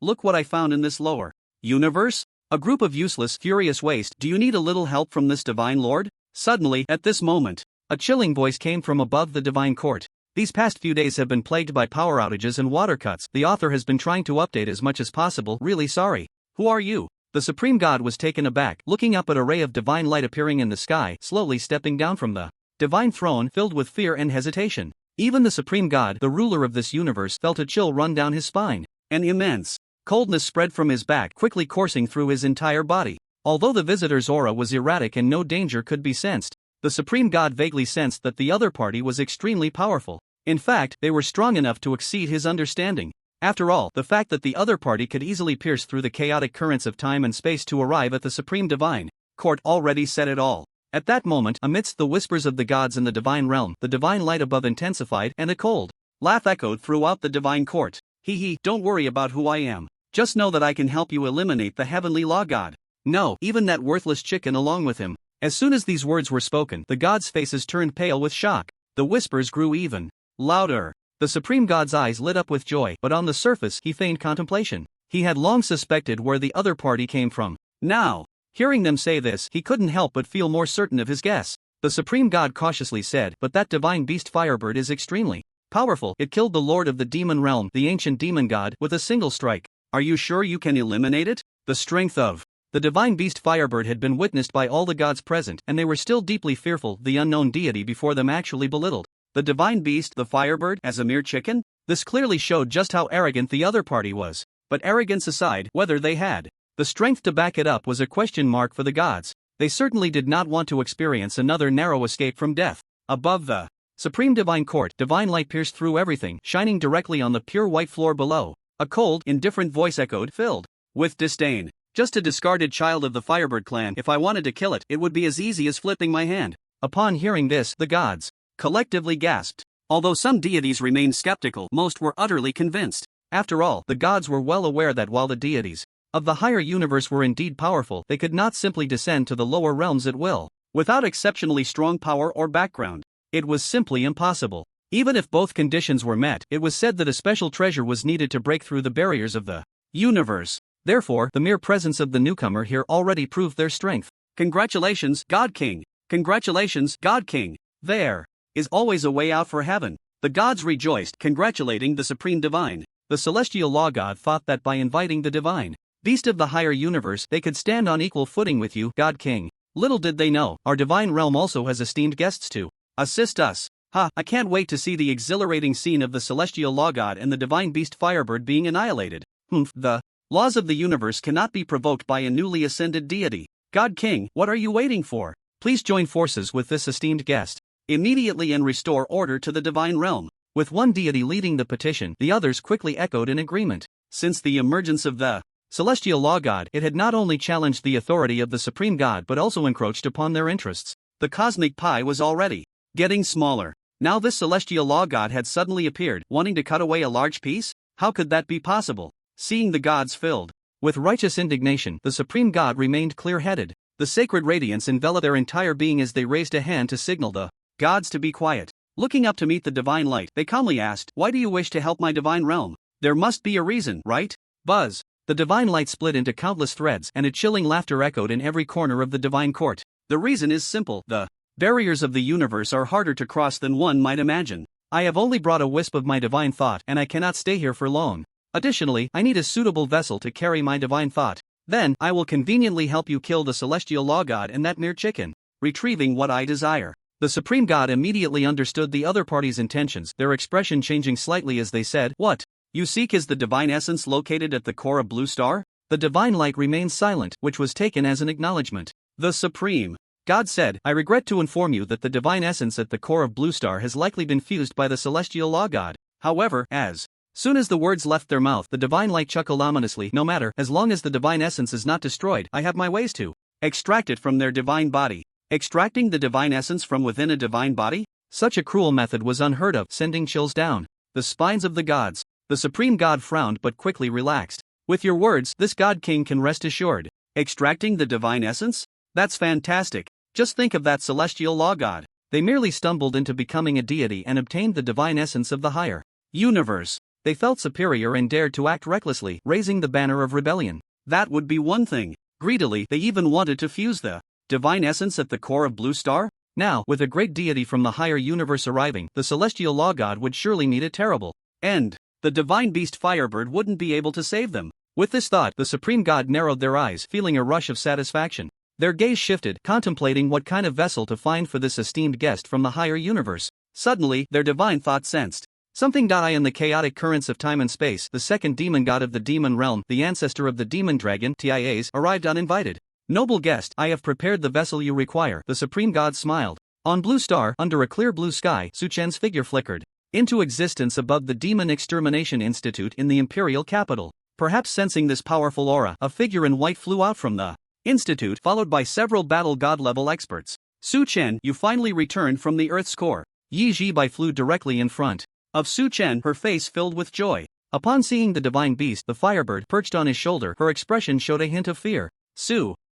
look what I found in this lower universe! A group of useless, furious waste. Do you need a little help from this divine lord?" Suddenly, at this moment, a chilling voice came from above the divine court. "These past few days have been plagued by power outages and water cuts. The author has been trying to update as much as possible. Really sorry." "Who are you?" The Supreme God was taken aback, looking up at a ray of divine light appearing in the sky, slowly stepping down from the divine throne, filled with fear and hesitation. Even the Supreme God, the ruler of this universe, felt a chill run down his spine. An immense coldness spread from his back, quickly coursing through his entire body. Although the visitor's aura was erratic and no danger could be sensed, the Supreme God vaguely sensed that the other party was extremely powerful. In fact, they were strong enough to exceed his understanding. After all, the fact that the other party could easily pierce through the chaotic currents of time and space to arrive at the Supreme Divine Court already said it all. At that moment, amidst the whispers of the gods in the divine realm, the divine light above intensified, and a cold laugh echoed throughout the divine court. "Hee, don't worry about who I am. Just know that I can help you eliminate the heavenly law god. No, even that worthless chicken along with him." As soon as these words were spoken, the gods' faces turned pale with shock. The whispers grew even louder. The Supreme God's eyes lit up with joy, but on the surface he feigned contemplation. He had long suspected where the other party came from. Now, hearing them say this, he couldn't help but feel more certain of his guess. The Supreme God cautiously said, "But that divine beast Firebird is extremely powerful. It killed the lord of the demon realm, the ancient demon god, with a single strike. Are you sure you can eliminate it?" The strength of the divine beast Firebird had been witnessed by all the gods present, and they were still deeply fearful the unknown deity before them actually belittled the divine beast, the Firebird, as a mere chicken? This clearly showed just how arrogant the other party was. But arrogance aside, whether they had the strength to back it up was a question mark for the gods. They certainly did not want to experience another narrow escape from death. Above the Supreme Divine Court, divine light pierced through everything, shining directly on the pure white floor below. A cold, indifferent voice echoed, filled with disdain. "Just a discarded child of the Firebird clan. If I wanted to kill it, it would be as easy as flipping my hand." Upon hearing this, the gods collectively gasped. Although some deities remained skeptical, most were utterly convinced. After all, the gods were well aware that while the deities of the higher universe were indeed powerful, they could not simply descend to the lower realms at will, without exceptionally strong power or background. It was simply impossible. Even if both conditions were met, it was said that a special treasure was needed to break through the barriers of the universe. Therefore, the mere presence of the newcomer here already proved their strength. Congratulations, God King! Congratulations, God King! There is always a way out for heaven. The gods rejoiced, congratulating the Supreme Divine. The celestial law god thought that by inviting the divine beast of the higher universe, they could stand on equal footing with you, God King. Little did they know, our divine realm also has esteemed guests to assist us. Ha, I can't wait to see the exhilarating scene of the celestial law god and the divine beast Firebird being annihilated. The laws of the universe cannot be provoked by a newly ascended deity. God King, what are you waiting for? Please join forces with this esteemed guest immediately and restore order to the divine realm. With one deity leading the petition, the others quickly echoed in agreement. Since the emergence of the celestial law god, it had not only challenged the authority of the supreme god but also encroached upon their interests. The cosmic pie was already getting smaller. Now this celestial law god had suddenly appeared, wanting to cut away a large piece? How could that be possible? Seeing the gods filled with righteous indignation, the supreme god remained clear-headed. The sacred radiance enveloped their entire being as they raised a hand to signal the gods to be quiet. Looking up to meet the divine light, they calmly asked, "Why do you wish to help my divine realm? There must be a reason, right?" Buzz. The divine light split into countless threads, and a chilling laughter echoed in every corner of the divine court. The reason is simple. The barriers of the universe are harder to cross than one might imagine. I have only brought a wisp of my divine thought, and I cannot stay here for long. Additionally, I need a suitable vessel to carry my divine thought. Then, I will conveniently help you kill the celestial law god and that mere chicken, retrieving what I desire. The supreme god immediately understood the other party's intentions, their expression changing slightly as they said, "What you seek is the divine essence located at the core of Blue Star?" The divine light remained silent, which was taken as an acknowledgement. The supreme god said, "I regret to inform you that the divine essence at the core of Blue Star has likely been fused by the celestial law god." However, as soon as the words left their mouth, the divine light chuckled ominously. "No matter, as long as the divine essence is not destroyed, I have my ways to extract it from their divine body." Extracting the divine essence from within a divine body? Such a cruel method was unheard of, sending chills down the spines of the gods. The supreme god frowned but quickly relaxed. "With your words, this god king can rest assured. Extracting the divine essence? That's fantastic. Just think of that celestial law god. They merely stumbled into becoming a deity and obtained the divine essence of the higher universe. They felt superior and dared to act recklessly, raising the banner of rebellion. That would be one thing. Greedily, they even wanted to fuse the divine essence at the core of Blue Star? Now, with a great deity from the higher universe arriving, the celestial law god would surely meet a terrible end. The divine beast Firebird wouldn't be able to save them. With this thought, the supreme god narrowed their eyes, feeling a rush of satisfaction. Their gaze shifted, contemplating what kind of vessel to find for this esteemed guest from the higher universe. Suddenly, their divine thought sensed something. I in the chaotic currents of time and space, the second demon god of the demon realm, the ancestor of the demon dragon, TIAs, arrived uninvited. "Noble guest, I have prepared the vessel you require," the supreme god smiled. On Blue Star, under a clear blue sky, Suchen's figure flickered into existence above the Demon Extermination Institute in the imperial capital. Perhaps sensing this powerful aura, a figure in white flew out from the institute, followed by several battle god-level experts. "Suchen, you finally returned from the Earth's core." Yi Jibai flew directly in front of Suchen, her face filled with joy. Upon seeing the divine beast, the Firebird, perched on his shoulder, her expression showed a hint of fear.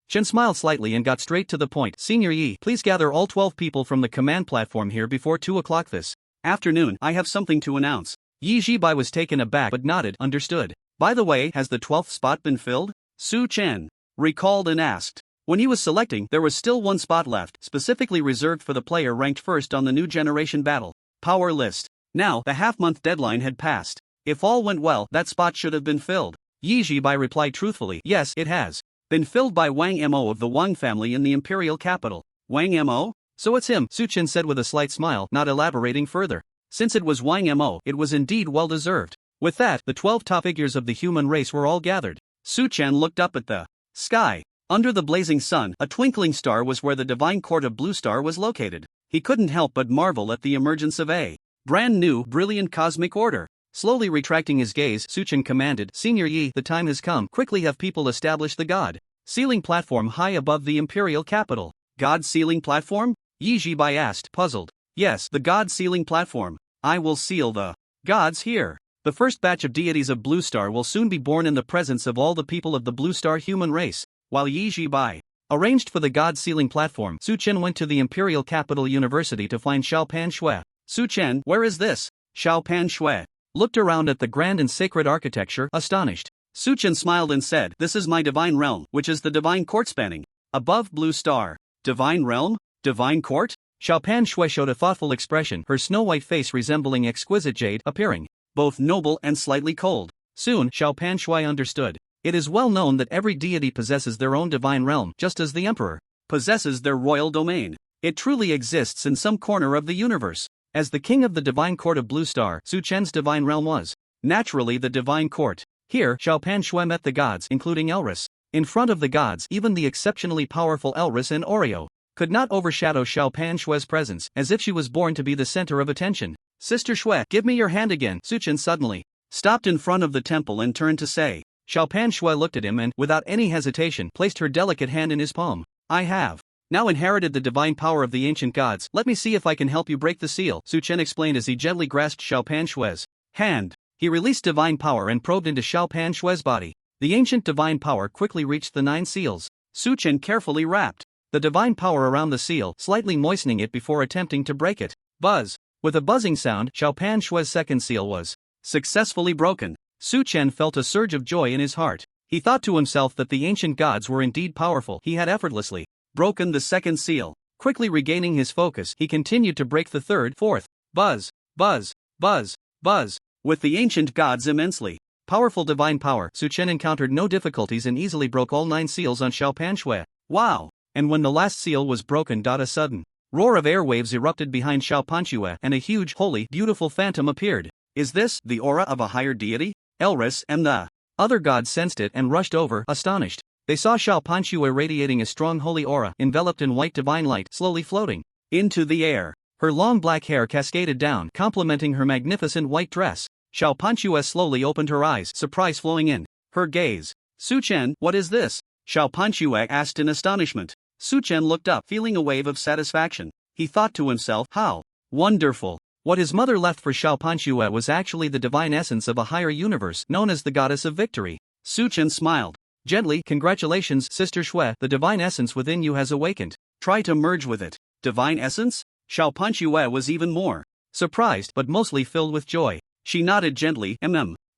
Chen smiled slightly and got straight to the point. "Senior Yi, please gather all 12 people from the command platform here before 2 o'clock this afternoon. I have something to announce." Yi Jibai was taken aback but nodded, "Understood. By the way, has the 12th spot been filled?" Su Chen recalled and asked. When he was selecting, there was still one spot left, specifically reserved for the player ranked first on the new generation battle power list. Now, the half-month deadline had passed. If all went well, that spot should have been filled. Yi Jibai replied truthfully, "Yes, it has been filled by Wang Mo of the Wang family in the imperial capital." "Wang Mo? So it's him," Su Chen said with a slight smile, not elaborating further. Since it was Wang Mo, it was indeed well deserved. With that, the 12 top figures of the human race were all gathered. Su Chen looked up at the sky. Under the blazing sun, a twinkling star was where the divine court of Blue Star was located. He couldn't help but marvel at the emergence of a brand new, brilliant cosmic order. Slowly retracting his gaze, Su Chen commanded, "Senior Yi, the time has come. Quickly have people establish the god ceiling platform high above the imperial capital." "God ceiling platform?" Yi Jibai asked, puzzled. "Yes, the god ceiling platform. I will seal the gods here. The first batch of deities of Blue Star will soon be born in the presence of all the people of the Blue Star human race, while Yi Jibai arranged for the god sealing platform. Su Chen went to the Imperial Capital University to find Xiao Pan Shui. Su Chen, where is this? Xiao Pan Shui looked around at the grand and sacred architecture, astonished. Su Chen smiled and said, "This is my divine realm, which is the divine court spanning above Blue Star." Divine realm? Divine court? Xiao Pan Shui showed a thoughtful expression, her snow-white face resembling exquisite jade, appearing both noble and slightly cold. Soon, Xiao Pan Shui understood. It is well known that every deity possesses their own divine realm, just as the emperor possesses their royal domain. It truly exists in some corner of the universe. As the king of the divine court of Blue Star, Su Chen's divine realm was naturally the divine court. Here, Xiao Pan Shui met the gods, including Elris. In front of the gods, even the exceptionally powerful Elris and Oreo could not overshadow Xiao Pan Shui's presence, as if she was born to be the center of attention. "Sister Shui, give me your hand again." Su Chen suddenly stopped in front of the temple and turned to say. Xiao Pan Shui looked at him and, without any hesitation, placed her delicate hand in his palm. "I have now inherited the divine power of the ancient gods. Let me see if I can help you break the seal," Su Chen explained as he gently grasped Xiao Pan Shui's hand. He released divine power and probed into Xiao Pan Shui's body. The ancient divine power quickly reached the 9 seals. Su Chen carefully wrapped the divine power around the seal, slightly moistening it before attempting to break it. Buzz! With a buzzing sound, Xiao Pan Shui's second seal was successfully broken. Su Chen felt a surge of joy in his heart. He thought to himself that the ancient gods were indeed powerful. He had effortlessly broken the second seal. Quickly regaining his focus, he continued to break the third, fourth. Buzz! Buzz! Buzz! Buzz! With the ancient gods immensely powerful divine power, Su Chen encountered no difficulties and easily broke all 9 seals on Xiao Pan Shui. Wow! And when the last seal was broken, a sudden roar of airwaves erupted behind Xiao Pan Shui and a huge, holy, beautiful phantom appeared. Is this the aura of a higher deity? Elris and the other gods sensed it and rushed over, astonished. They saw Xiao Pan Shui radiating a strong holy aura, enveloped in white divine light, slowly floating into the air. Her long black hair cascaded down, complementing her magnificent white dress. Xiao Pan Shui slowly opened her eyes, surprise flowing in her gaze. "Su Chen, what is this?" Xiao Pan Shui asked in astonishment. Su Chen looked up, feeling a wave of satisfaction. He thought to himself, how wonderful. What his mother left for Xiao Pan Shui was actually the divine essence of a higher universe, known as the Goddess of Victory. Su Chen smiled gently. "Congratulations, Sister Shui, the divine essence within you has awakened. Try to merge with it." Divine essence? Xiao Pan Shui was even more surprised, but mostly filled with joy. She nodded gently,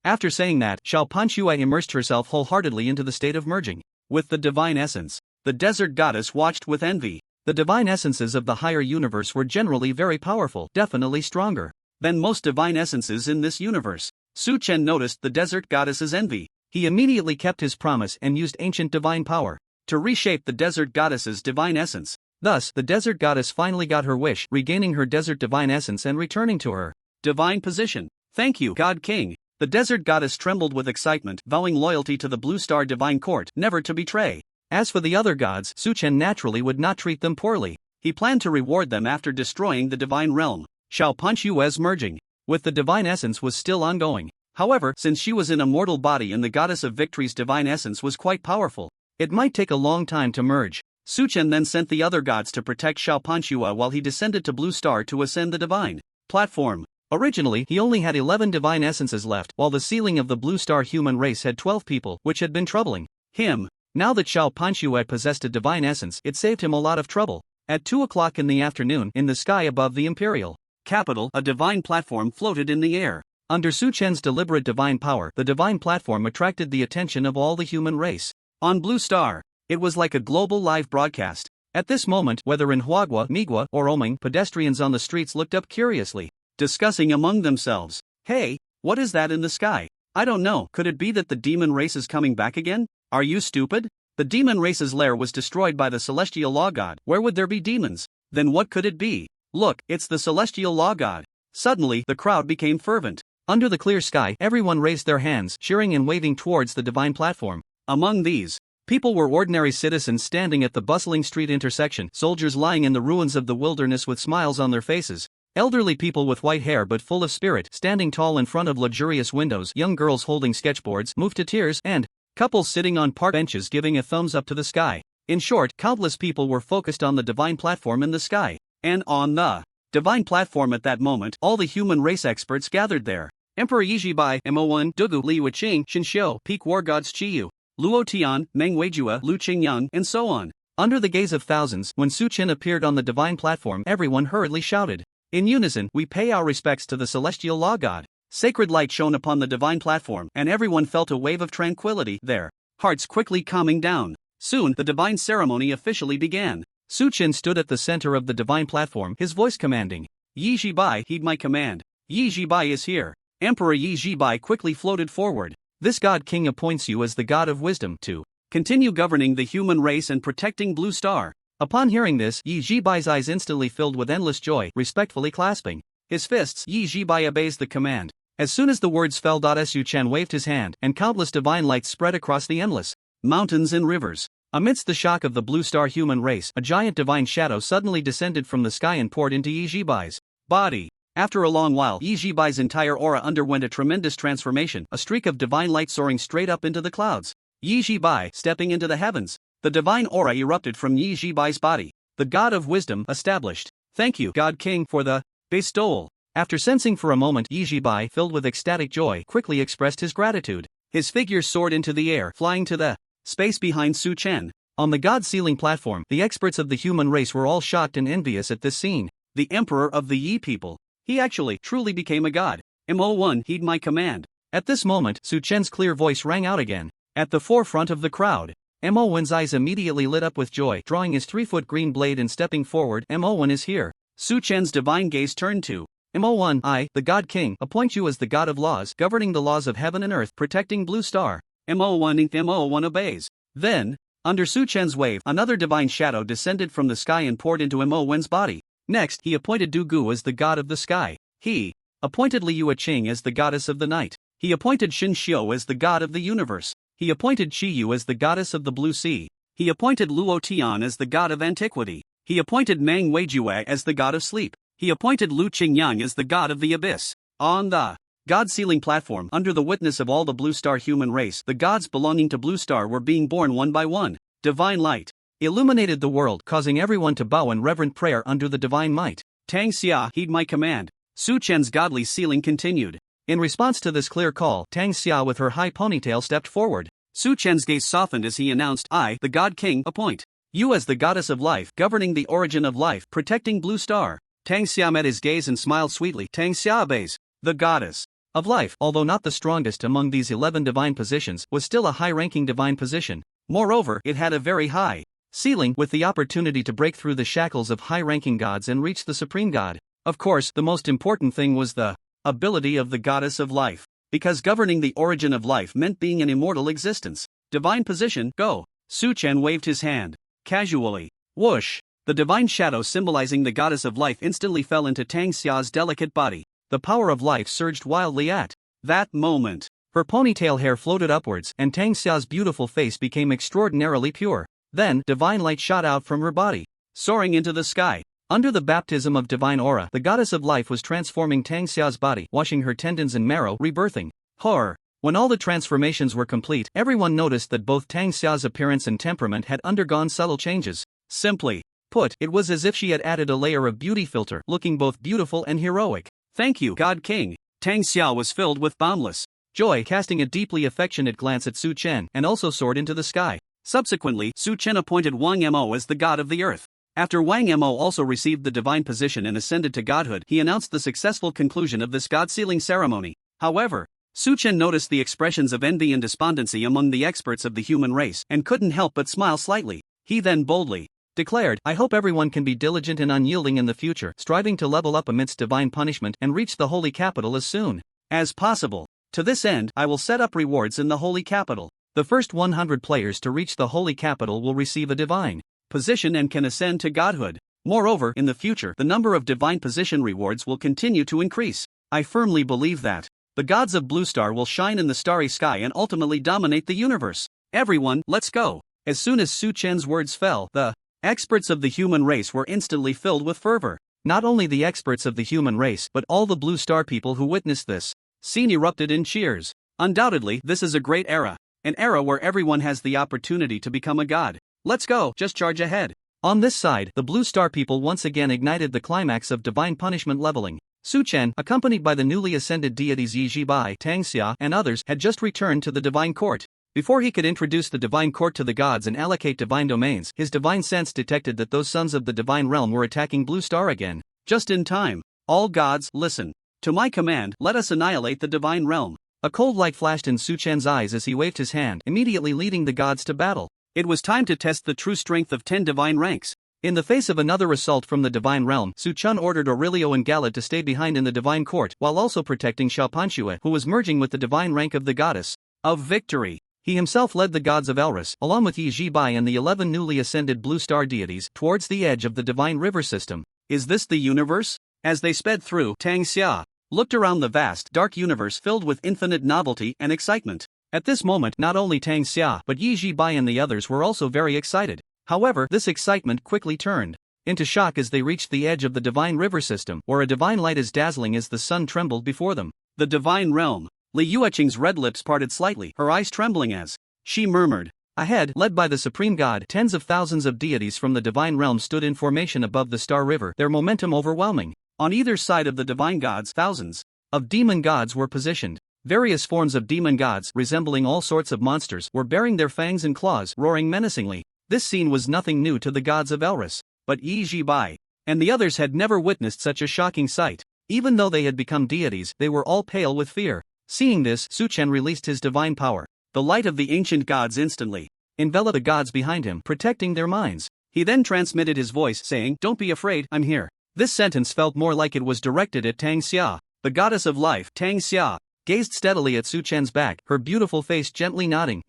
After saying that, Xiao Pan Shui immersed herself wholeheartedly into the state of merging with the divine essence. The desert goddess watched with envy. The divine essences of the higher universe were generally very powerful, definitely stronger than most divine essences in this universe. Su Chen noticed the desert goddess's envy. He immediately kept his promise and used ancient divine power to reshape the desert goddess's divine essence. Thus, the desert goddess finally got her wish, regaining her desert divine essence and returning to her divine position. "Thank you, God King." The desert goddess trembled with excitement, vowing loyalty to the Blue Star divine court, never to betray. As for the other gods, Su Chen naturally would not treat them poorly. He planned to reward them after destroying the divine realm. Xiao Pan Shui's merging with the divine essence was still ongoing. However, since she was in a mortal body and the Goddess of Victory's divine essence was quite powerful, it might take a long time to merge. Su Chen then sent the other gods to protect Xiao Pan Shui while he descended to Blue Star to ascend the divine platform. Originally, he only had 11 divine essences left, while the sealing of the Blue Star human race had 12 people, which had been troubling him. Now that Xiao Pan Shui possessed a divine essence, it saved him a lot of trouble. At 2 o'clock in the afternoon, in the sky above the imperial capital, a divine platform floated in the air. Under Su Chen's deliberate divine power, the divine platform attracted the attention of all the human race. On Blue Star, it was like a global live broadcast. At this moment, whether in Huagua, Migua, or Oming, pedestrians on the streets looked up curiously, discussing among themselves. "Hey, what is that in the sky? I don't know, could it be that the demon race is coming back again? Are you stupid? The demon race's lair was destroyed by the celestial law god. Where would there be demons? Then what could it be? Look, it's the celestial law god." Suddenly, the crowd became fervent. Under the clear sky, everyone raised their hands, cheering and waving towards the divine platform. Among these people were ordinary citizens standing at the bustling street intersection, soldiers lying in the ruins of the wilderness with smiles on their faces, elderly people with white hair but full of spirit standing tall in front of luxurious windows, young girls holding sketchboards moved to tears, and couples sitting on park benches giving a thumbs up to the sky. In short, countless people were focused on the divine platform in the sky and on the divine platform. At that moment, all the human race experts gathered there. Emperor Yijibai, Mo1, Dugu, Li Wuqing, Shinxiu, peak war gods Qiyu, Luo Tian, Meng Weijue, Lu Qingyang, and so on. Under the gaze of thousands, when Su Chen appeared on the divine platform, everyone hurriedly shouted. In unison, we pay our respects to the celestial law god. Sacred light shone upon the divine platform, and everyone felt a wave of tranquility there, hearts quickly calming down. Soon, the divine ceremony officially began. Su Chen stood at the center of the divine platform, his voice commanding. Yi Jibai, heed my command. Yi Jibai is here. Emperor Yi Jibai quickly floated forward. This god king appoints you as the god of wisdom to continue governing the human race and protecting Blue Star. Upon hearing this, Yi Jibai's eyes instantly filled with endless joy, respectfully clasping his fists. Yi Jibai obeys the command. As soon as the words fell, Su Chen waved his hand, and countless divine lights spread across the endless mountains and rivers. Amidst the shock of the Blue Star human race, a giant divine shadow suddenly descended from the sky and poured into Yi Jibai's body. After a long while, Yi Jibai's entire aura underwent a tremendous transformation, a streak of divine light soaring straight up into the clouds. Yi Jibai, stepping into the heavens. The divine aura erupted from Yi Jibai's body. The god of wisdom, established. Thank you, God King, for the bestowal. After sensing for a moment, Yi Jibai, filled with ecstatic joy, quickly expressed his gratitude. His figure soared into the air, flying to the space behind Su Chen. On the god sealing platform, the experts of the human race were all shocked and envious at this scene. The emperor of the Yi people. He actually, truly became a god. Mo1, heed my command. At this moment, Su Chen's clear voice rang out again. At the forefront of the crowd, Mo1's eyes immediately lit up with joy, drawing his 3-foot green blade and stepping forward. Mo1 is here. Su Chen's divine gaze turned to Mo1. I, the God King, appoint you as the god of laws, governing the laws of heaven and earth, protecting Blue Star. Mo1 obeys. Then, under Su Chen's wave, another divine shadow descended from the sky and poured into Mo1's body. Next, he appointed Du Gu as the god of the sky. He appointed Li Yuqing as the goddess of the night. He appointed Xin Xiu as the god of the universe. He appointed Qiyu as the goddess of the blue sea. He appointed Luo Tian as the god of antiquity. He appointed Meng Weijue as the god of sleep. He appointed Lu Qingyang as the god of the abyss. On the god sealing platform, under the witness of all the Blue Star human race, the gods belonging to Blue Star were being born one by one. Divine light illuminated the world, causing everyone to bow in reverent prayer under the divine might. Tang Xia, heed my command. Su Chen's godly sealing continued. In response to this clear call, Tang Xia with her high ponytail stepped forward. Su Chen's gaze softened as he announced, I, the God King, appoint you as the goddess of life, governing the origin of life, protecting Blue Star. Tang Xia met his gaze and smiled sweetly. Tang Xia obeys. The goddess of life, although not the strongest among these 11 divine positions, was still a high-ranking divine position. Moreover, it had a very high ceiling, with the opportunity to break through the shackles of high-ranking gods and reach the supreme god. Of course, the most important thing was the ability of the goddess of life, because governing the origin of life meant being an immortal existence. Divine position, go. Su Chen waved his hand. Casually. Whoosh. The divine shadow symbolizing the goddess of life instantly fell into Tang Xia's delicate body. The power of life surged wildly at that moment. Her ponytail hair floated upwards, and Tang Xia's beautiful face became extraordinarily pure. Then, divine light shot out from her body, soaring into the sky. Under the baptism of divine aura, the goddess of life was transforming Tang Xia's body, washing her tendons and marrow, rebirthing her. When all the transformations were complete, everyone noticed that both Tang Xia's appearance and temperament had undergone subtle changes. Simply put, it was as if she had added a layer of beauty filter, looking both beautiful and heroic. Thank you, God King. Tang Xia was filled with boundless joy, casting a deeply affectionate glance at Su Chen, and also soared into the sky. Subsequently, Su Chen appointed Wang Mo as the god of the earth. After Wang Mo also received the divine position and ascended to godhood, he announced the successful conclusion of this god-sealing ceremony. However, Su Chen noticed the expressions of envy and despondency among the experts of the human race, and couldn't help but smile slightly. He then boldly declared, I hope everyone can be diligent and unyielding in the future, striving to level up amidst divine punishment and reach the holy capital as soon as possible. To this end, I will set up rewards in the holy capital. The first 100 players to reach the holy capital will receive a divine position and can ascend to godhood. Moreover, in the future, the number of divine position rewards will continue to increase. I firmly believe that the gods of Blue Star will shine in the starry sky and ultimately dominate the universe. Everyone, let's go. As soon as Su Chen's words fell, the experts of the human race were instantly filled with fervor. Not only the experts of the human race, but all the Blue Star people who witnessed this scene erupted in cheers. Undoubtedly, this is a great era. An era where everyone has the opportunity to become a god. Let's go, just charge ahead. On this side, the Blue Star people once again ignited the climax of divine punishment leveling. Su Chen, accompanied by the newly ascended deities Yi Jibai, Tang Xia, and others, had just returned to the divine court. Before he could introduce the divine court to the gods and allocate divine domains, his divine sense detected that those sons of the divine realm were attacking Blue Star again. Just in time. All gods, listen. To my command, let us annihilate the divine realm. A cold light flashed in Su Chen's eyes as he waved his hand, immediately leading the gods to battle. It was time to test the true strength of 10 divine ranks. In the face of another assault from the divine realm, Su Chen ordered Aurelio and Galad to stay behind in the divine court, while also protecting Xiaopanxue, who was merging with the divine rank of the goddess of victory. He himself led the gods of Elris, along with Yi Jibai and the 11 newly ascended Blue Star deities, towards the edge of the divine river system. Is this the universe? As they sped through, Tang Xia looked around the vast, dark universe filled with infinite novelty and excitement. At this moment, not only Tang Xia but Yi Jibai and the others were also very excited. However, this excitement quickly turned into shock as they reached the edge of the divine river system, where a divine light as dazzling as the sun trembled before them. The divine realm. Li Yueqing's red lips parted slightly, her eyes trembling as she murmured. Ahead, led by the supreme god, tens of thousands of deities from the divine realm stood in formation above the star river, their momentum overwhelming. On either side of the divine gods, thousands of demon gods were positioned. Various forms of demon gods, resembling all sorts of monsters, were baring their fangs and claws, roaring menacingly. This scene was nothing new to the gods of Elris, but Yi Jibai and the others had never witnessed such a shocking sight. Even though they had become deities, they were all pale with fear. Seeing this, Su Chen released his divine power. The light of the ancient gods instantly enveloped the gods behind him, protecting their minds. He then transmitted his voice, saying, "Don't be afraid, I'm here." This sentence felt more like it was directed at Tang Xia. The goddess of life, Tang Xia, gazed steadily at Su Chen's back, her beautiful face gently nodding.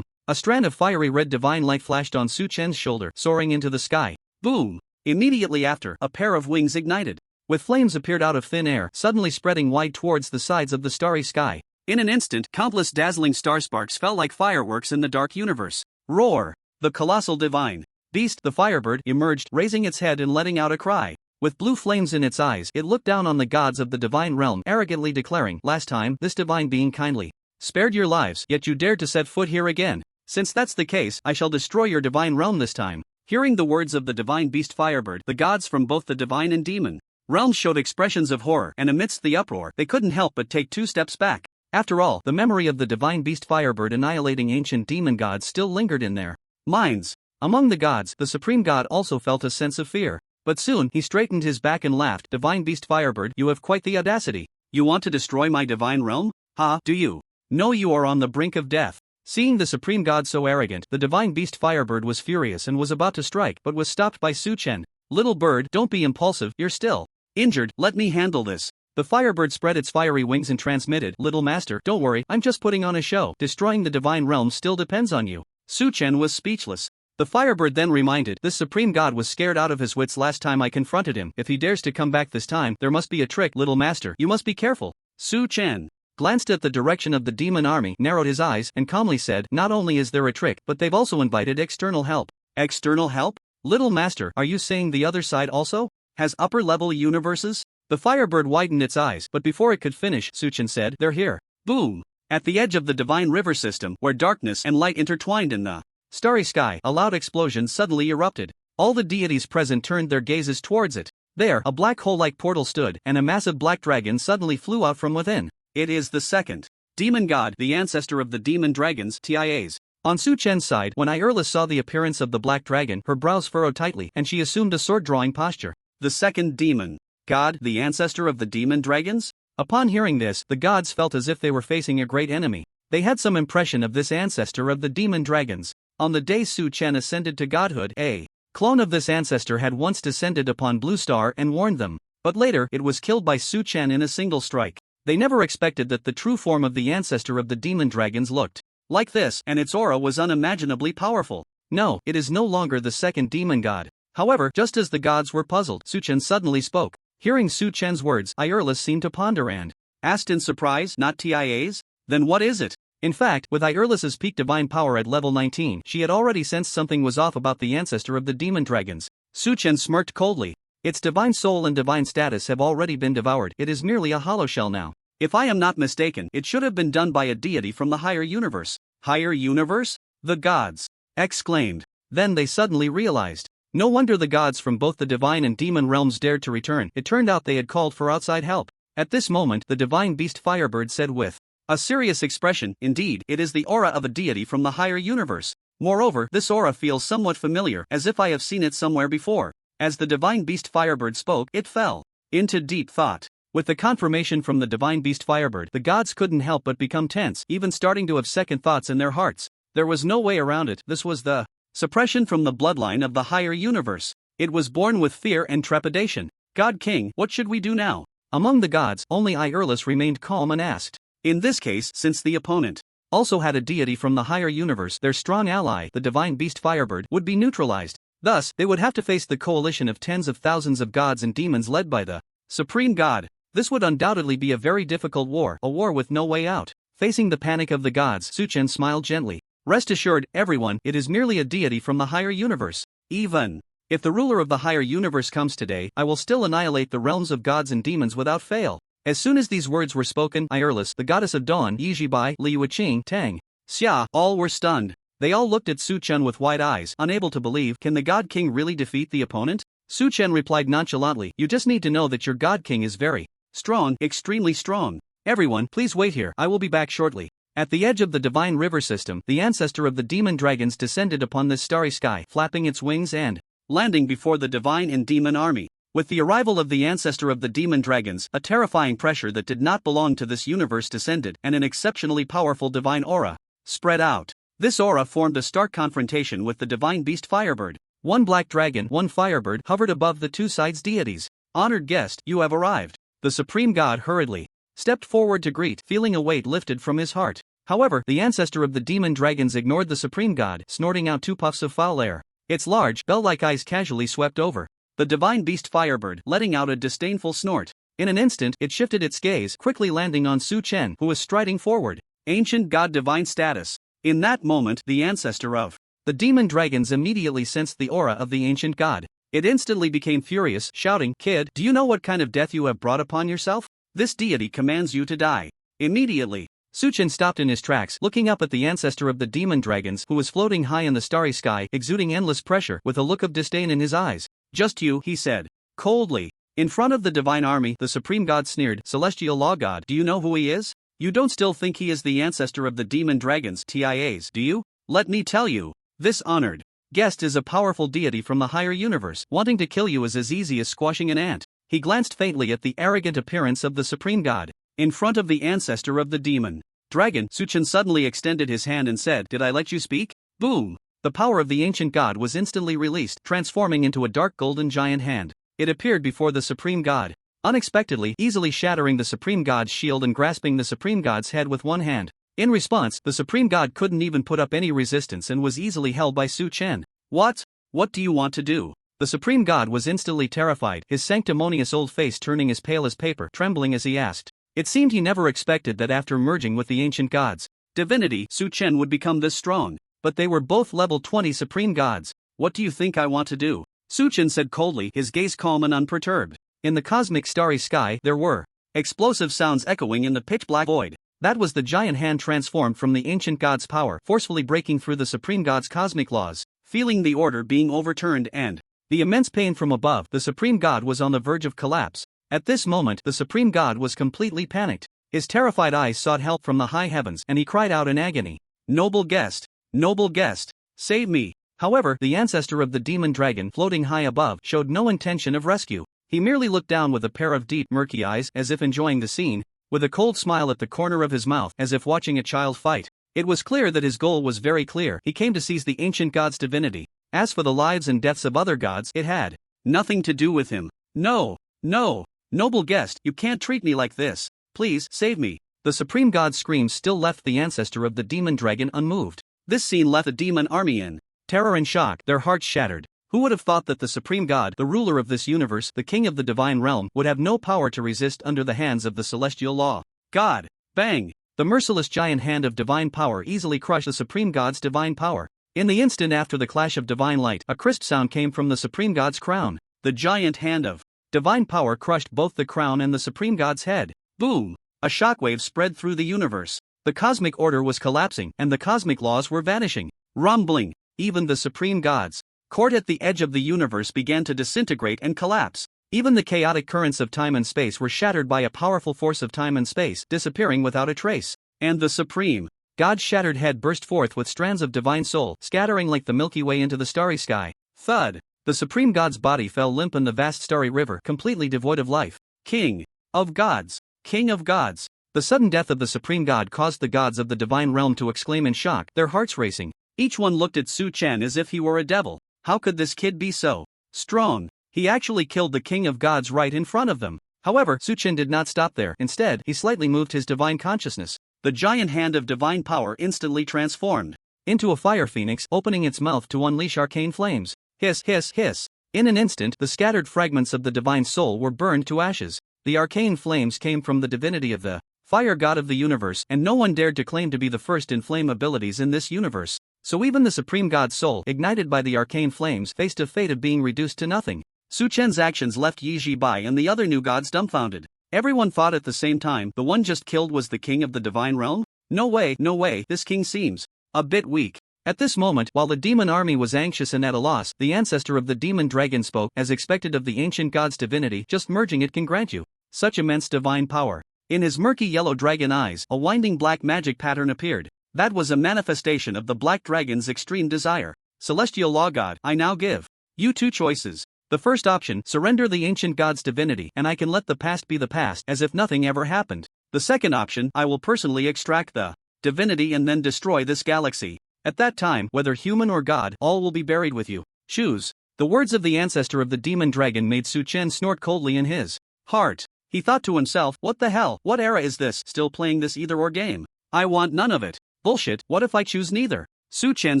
A strand of fiery red divine light flashed on Su Chen's shoulder, soaring into the sky. Boom! Immediately after, a pair of wings ignited. With flames appeared out of thin air, suddenly spreading wide towards the sides of the starry sky. In an instant, countless dazzling star sparks fell like fireworks in the dark universe. Roar! The colossal divine beast, the firebird, emerged, raising its head and letting out a cry. With blue flames in its eyes, it looked down on the gods of the divine realm, arrogantly declaring, "Last time, this divine being kindly spared your lives, yet you dared to set foot here again. Since that's the case, I shall destroy your divine realm this time." Hearing the words of the divine beast Firebird, the gods from both the divine and demon realms showed expressions of horror, and amidst the uproar, they couldn't help but take 2 steps back. After all, the memory of the divine beast Firebird annihilating ancient demon gods still lingered in their minds. Among the gods, the supreme god also felt a sense of fear. But soon, he straightened his back and laughed. "Divine beast Firebird, you have quite the audacity. You want to destroy my divine realm? Ha, do you? No, you are on the brink of death." Seeing the supreme god so arrogant, the divine beast Firebird was furious and was about to strike, but was stopped by Su Chen. "Little bird, don't be impulsive, you're still injured, let me handle this." The Firebird spread its fiery wings and transmitted, "Little master, don't worry, I'm just putting on a show. Destroying the divine realm still depends on you." Su Chen was speechless. The Firebird then reminded, "This supreme god was scared out of his wits last time I confronted him. If he dares to come back this time, there must be a trick. Little master, you must be careful." Su Chen glanced at the direction of the demon army, narrowed his eyes, and calmly said, "Not only is there a trick, but they've also invited external help." "External help? Little master, are you saying the other side also has upper-level universes?" The Firebird widened its eyes, but before it could finish, Su Chen said, "They're here." Boom! At the edge of the divine river system, where darkness and light intertwined in the starry sky, a loud explosion suddenly erupted. All the deities present turned their gazes towards it. There, a black hole-like portal stood, and a massive black dragon suddenly flew out from within. It is the second demon god, the ancestor of the demon dragons, TIAs. On Su Chen's side, when Iurlis saw the appearance of the black dragon, her brows furrowed tightly, and she assumed a sword-drawing posture. The second demon god, the ancestor of the demon dragons? Upon hearing this, the gods felt as if they were facing a great enemy. They had some impression of this ancestor of the demon dragons. On the day Su Chen ascended to godhood, a clone of this ancestor had once descended upon Blue Star and warned them. But later, it was killed by Su Chen in a single strike. They never expected that the true form of the ancestor of the demon dragons looked like this, and its aura was unimaginably powerful. No, it is no longer the second demon god. However, just as the gods were puzzled, Su Chen suddenly spoke. Hearing Su Chen's words, Iurlis seemed to ponder and asked in surprise, "Not TIAs? Then what is it?" In fact, with Iurlis's peak divine power at level 19, she had already sensed something was off about the ancestor of the demon dragons. Su Chen smirked coldly. "Its divine soul and divine status have already been devoured. It is merely a hollow shell now. If I am not mistaken, it should have been done by a deity from the higher universe." "Higher universe?" the gods exclaimed. Then they suddenly realized No wonder the gods from both the divine and demon realms dared to return. It turned out they had called for outside help. At this moment, the divine beast Firebird said with a serious expression, "Indeed, it is the aura of a deity from the higher universe. Moreover, this aura feels somewhat familiar, as if I have seen it somewhere before." As the divine beast Firebird spoke, it fell into deep thought. With the confirmation from the divine beast Firebird, the gods couldn't help but become tense, even starting to have second thoughts in their hearts. There was no way around it. This was the suppression from the bloodline of the higher universe. It was born with fear and trepidation. "God King, what should we do now?" Among the gods, only Iurlus remained calm and asked. In this case, since the opponent also had a deity from the higher universe, their strong ally, the divine beast Firebird, would be neutralized. Thus, they would have to face the coalition of tens of thousands of gods and demons led by the supreme god. This would undoubtedly be a very difficult war, a war with no way out. Facing the panic of the gods, Suchen smiled gently. "Rest assured, everyone, it is merely a deity from the higher universe. Even if the ruler of the higher universe comes today, I will still annihilate the realms of gods and demons without fail." As soon as these words were spoken, Iurlus, the goddess of dawn, Yijibai, Li Wuqing, Tang, Xia, all were stunned. They all looked at Su Chen with wide eyes, unable to believe. Can the God King really defeat the opponent? Su Chen replied nonchalantly, "You just need to know that your God King is very strong, extremely strong. Everyone, please wait here, I will be back shortly." At the edge of the divine river system, the ancestor of the demon dragons descended upon this starry sky, flapping its wings and landing before the divine and demon army. With the arrival of the ancestor of the demon dragons, a terrifying pressure that did not belong to this universe descended, and an exceptionally powerful divine aura spread out. This aura formed a stark confrontation with the divine beast Firebird. One black dragon, one Firebird, hovered above the two sides' deities. "Honored guest, you have arrived." The supreme god hurriedly stepped forward to greet, feeling a weight lifted from his heart. However, the ancestor of the demon dragons ignored the supreme god, snorting out two puffs of foul air. Its large, bell-like eyes casually swept over the divine beast Firebird, letting out a disdainful snort. In an instant, it shifted its gaze, quickly landing on Su Chen, who was striding forward. Ancient god divine status. In that moment, the ancestor of the demon dragons immediately sensed the aura of the ancient god. It instantly became furious, shouting, "Kid, do you know what kind of death you have brought upon yourself? This deity commands you to die." Immediately, Su Chen stopped in his tracks, looking up at the ancestor of the demon dragons, who was floating high in the starry sky, exuding endless pressure, with a look of disdain in his eyes. "Just you," he said coldly. In front of the divine army, the supreme god sneered, "Celestial law god, do you know who he is? You don't still think he is the ancestor of the demon dragons, TIAs, do you? Let me tell you, this honored guest is a powerful deity from the higher universe. Wanting to kill you is as easy as squashing an ant." He glanced faintly at the arrogant appearance of the supreme god. In front of the ancestor of the demon dragon, Su Chen suddenly extended his hand and said, "Did I let you speak?" Boom! The power of the ancient god was instantly released, transforming into a dark golden giant hand. It appeared before the supreme god, unexpectedly, easily shattering the supreme god's shield and grasping the supreme god's head with one hand. In response, the supreme god couldn't even put up any resistance and was easily held by Su Chen. What do you want to do?" The supreme god was instantly terrified, his sanctimonious old face turning as pale as paper, trembling as he asked. It seemed he never expected that after merging with the ancient gods divinity, Su Chen would become this strong. But they were both level 20 supreme gods. "What do you think I want to do?" Su Chen said coldly, his gaze calm and unperturbed. In the cosmic starry sky, there were explosive sounds echoing in the pitch-black void. That was the giant hand transformed from the ancient god's power, forcefully breaking through the supreme god's cosmic laws. Feeling the order being overturned and the immense pain from above, the supreme god was on the verge of collapse. At this moment, the supreme god was completely panicked. His terrified eyes sought help from the high heavens, and he cried out in agony, "Noble guest! Noble guest! Save me!" However, the ancestor of the demon dragon, floating high above, showed no intention of rescue. He merely looked down with a pair of deep, murky eyes, as if enjoying the scene, with a cold smile at the corner of his mouth, as if watching a child fight. It was clear that his goal was very clear. He came to seize the ancient god's divinity. As for the lives and deaths of other gods, it had nothing to do with him. "No, no, noble guest, you can't treat me like this. Please, save me." The supreme god's screams still left the ancestor of the demon dragon unmoved. This scene left the demon army in terror and shock, their hearts shattered. Who would have thought that the supreme god, the ruler of this universe, the king of the divine realm, would have no power to resist under the hands of the celestial law god? Bang! The merciless giant hand of divine power easily crushed the supreme god's divine power. In the instant after the clash of divine light, a crisp sound came from the supreme god's crown. The giant hand of divine power crushed both the crown and the supreme god's head. Boom! A shockwave spread through the universe. The cosmic order was collapsing, and the cosmic laws were vanishing. Rumbling! Even the supreme gods Court at the edge of the universe began to disintegrate and collapse. Even the chaotic currents of time and space were shattered by a powerful force of time and space, disappearing without a trace. And the Supreme God's shattered head burst forth with strands of divine soul, scattering like the Milky Way into the starry sky. Thud! The Supreme God's body fell limp in the vast starry river, completely devoid of life. King of gods! King of gods! The sudden death of the Supreme God caused the gods of the divine realm to exclaim in shock, their hearts racing. Each one looked at Su Chen as if he were a devil. How could this kid be so strong? He actually killed the King of Gods right in front of them. However, Su Chen did not stop there. Instead, he slightly moved his divine consciousness. The giant hand of divine power instantly transformed into a fire phoenix, opening its mouth to unleash arcane flames. Hiss, hiss, hiss. In an instant, the scattered fragments of the divine soul were burned to ashes. The arcane flames came from the divinity of the fire god of the universe, and no one dared to claim to be the first in flame abilities in this universe. So even the Supreme God's soul, ignited by the arcane flames, faced a fate of being reduced to nothing. Su Chen's actions left Yi Jibai and the other new gods dumbfounded. Everyone thought at the same time, the one just killed was the king of the divine realm? No way, this king seems a bit weak. At this moment, while the demon army was anxious and at a loss, the ancestor of the demon dragon spoke, as expected of the ancient god's divinity. Just merging it can grant you such immense divine power. In his murky yellow dragon eyes, a winding black magic pattern appeared. That was a manifestation of the black dragon's extreme desire. Celestial law god, I now give you two choices. The first option, surrender the ancient god's divinity, and I can let the past be the past as if nothing ever happened. The second option, I will personally extract the divinity and then destroy this galaxy. At that time, whether human or god, all will be buried with you. Choose. The words of the ancestor of the demon dragon made Su Chen snort coldly in his heart. He thought to himself, what the hell, what era is this, still playing this either-or game? I want none of it. Bullshit, what if I choose neither? Su Chen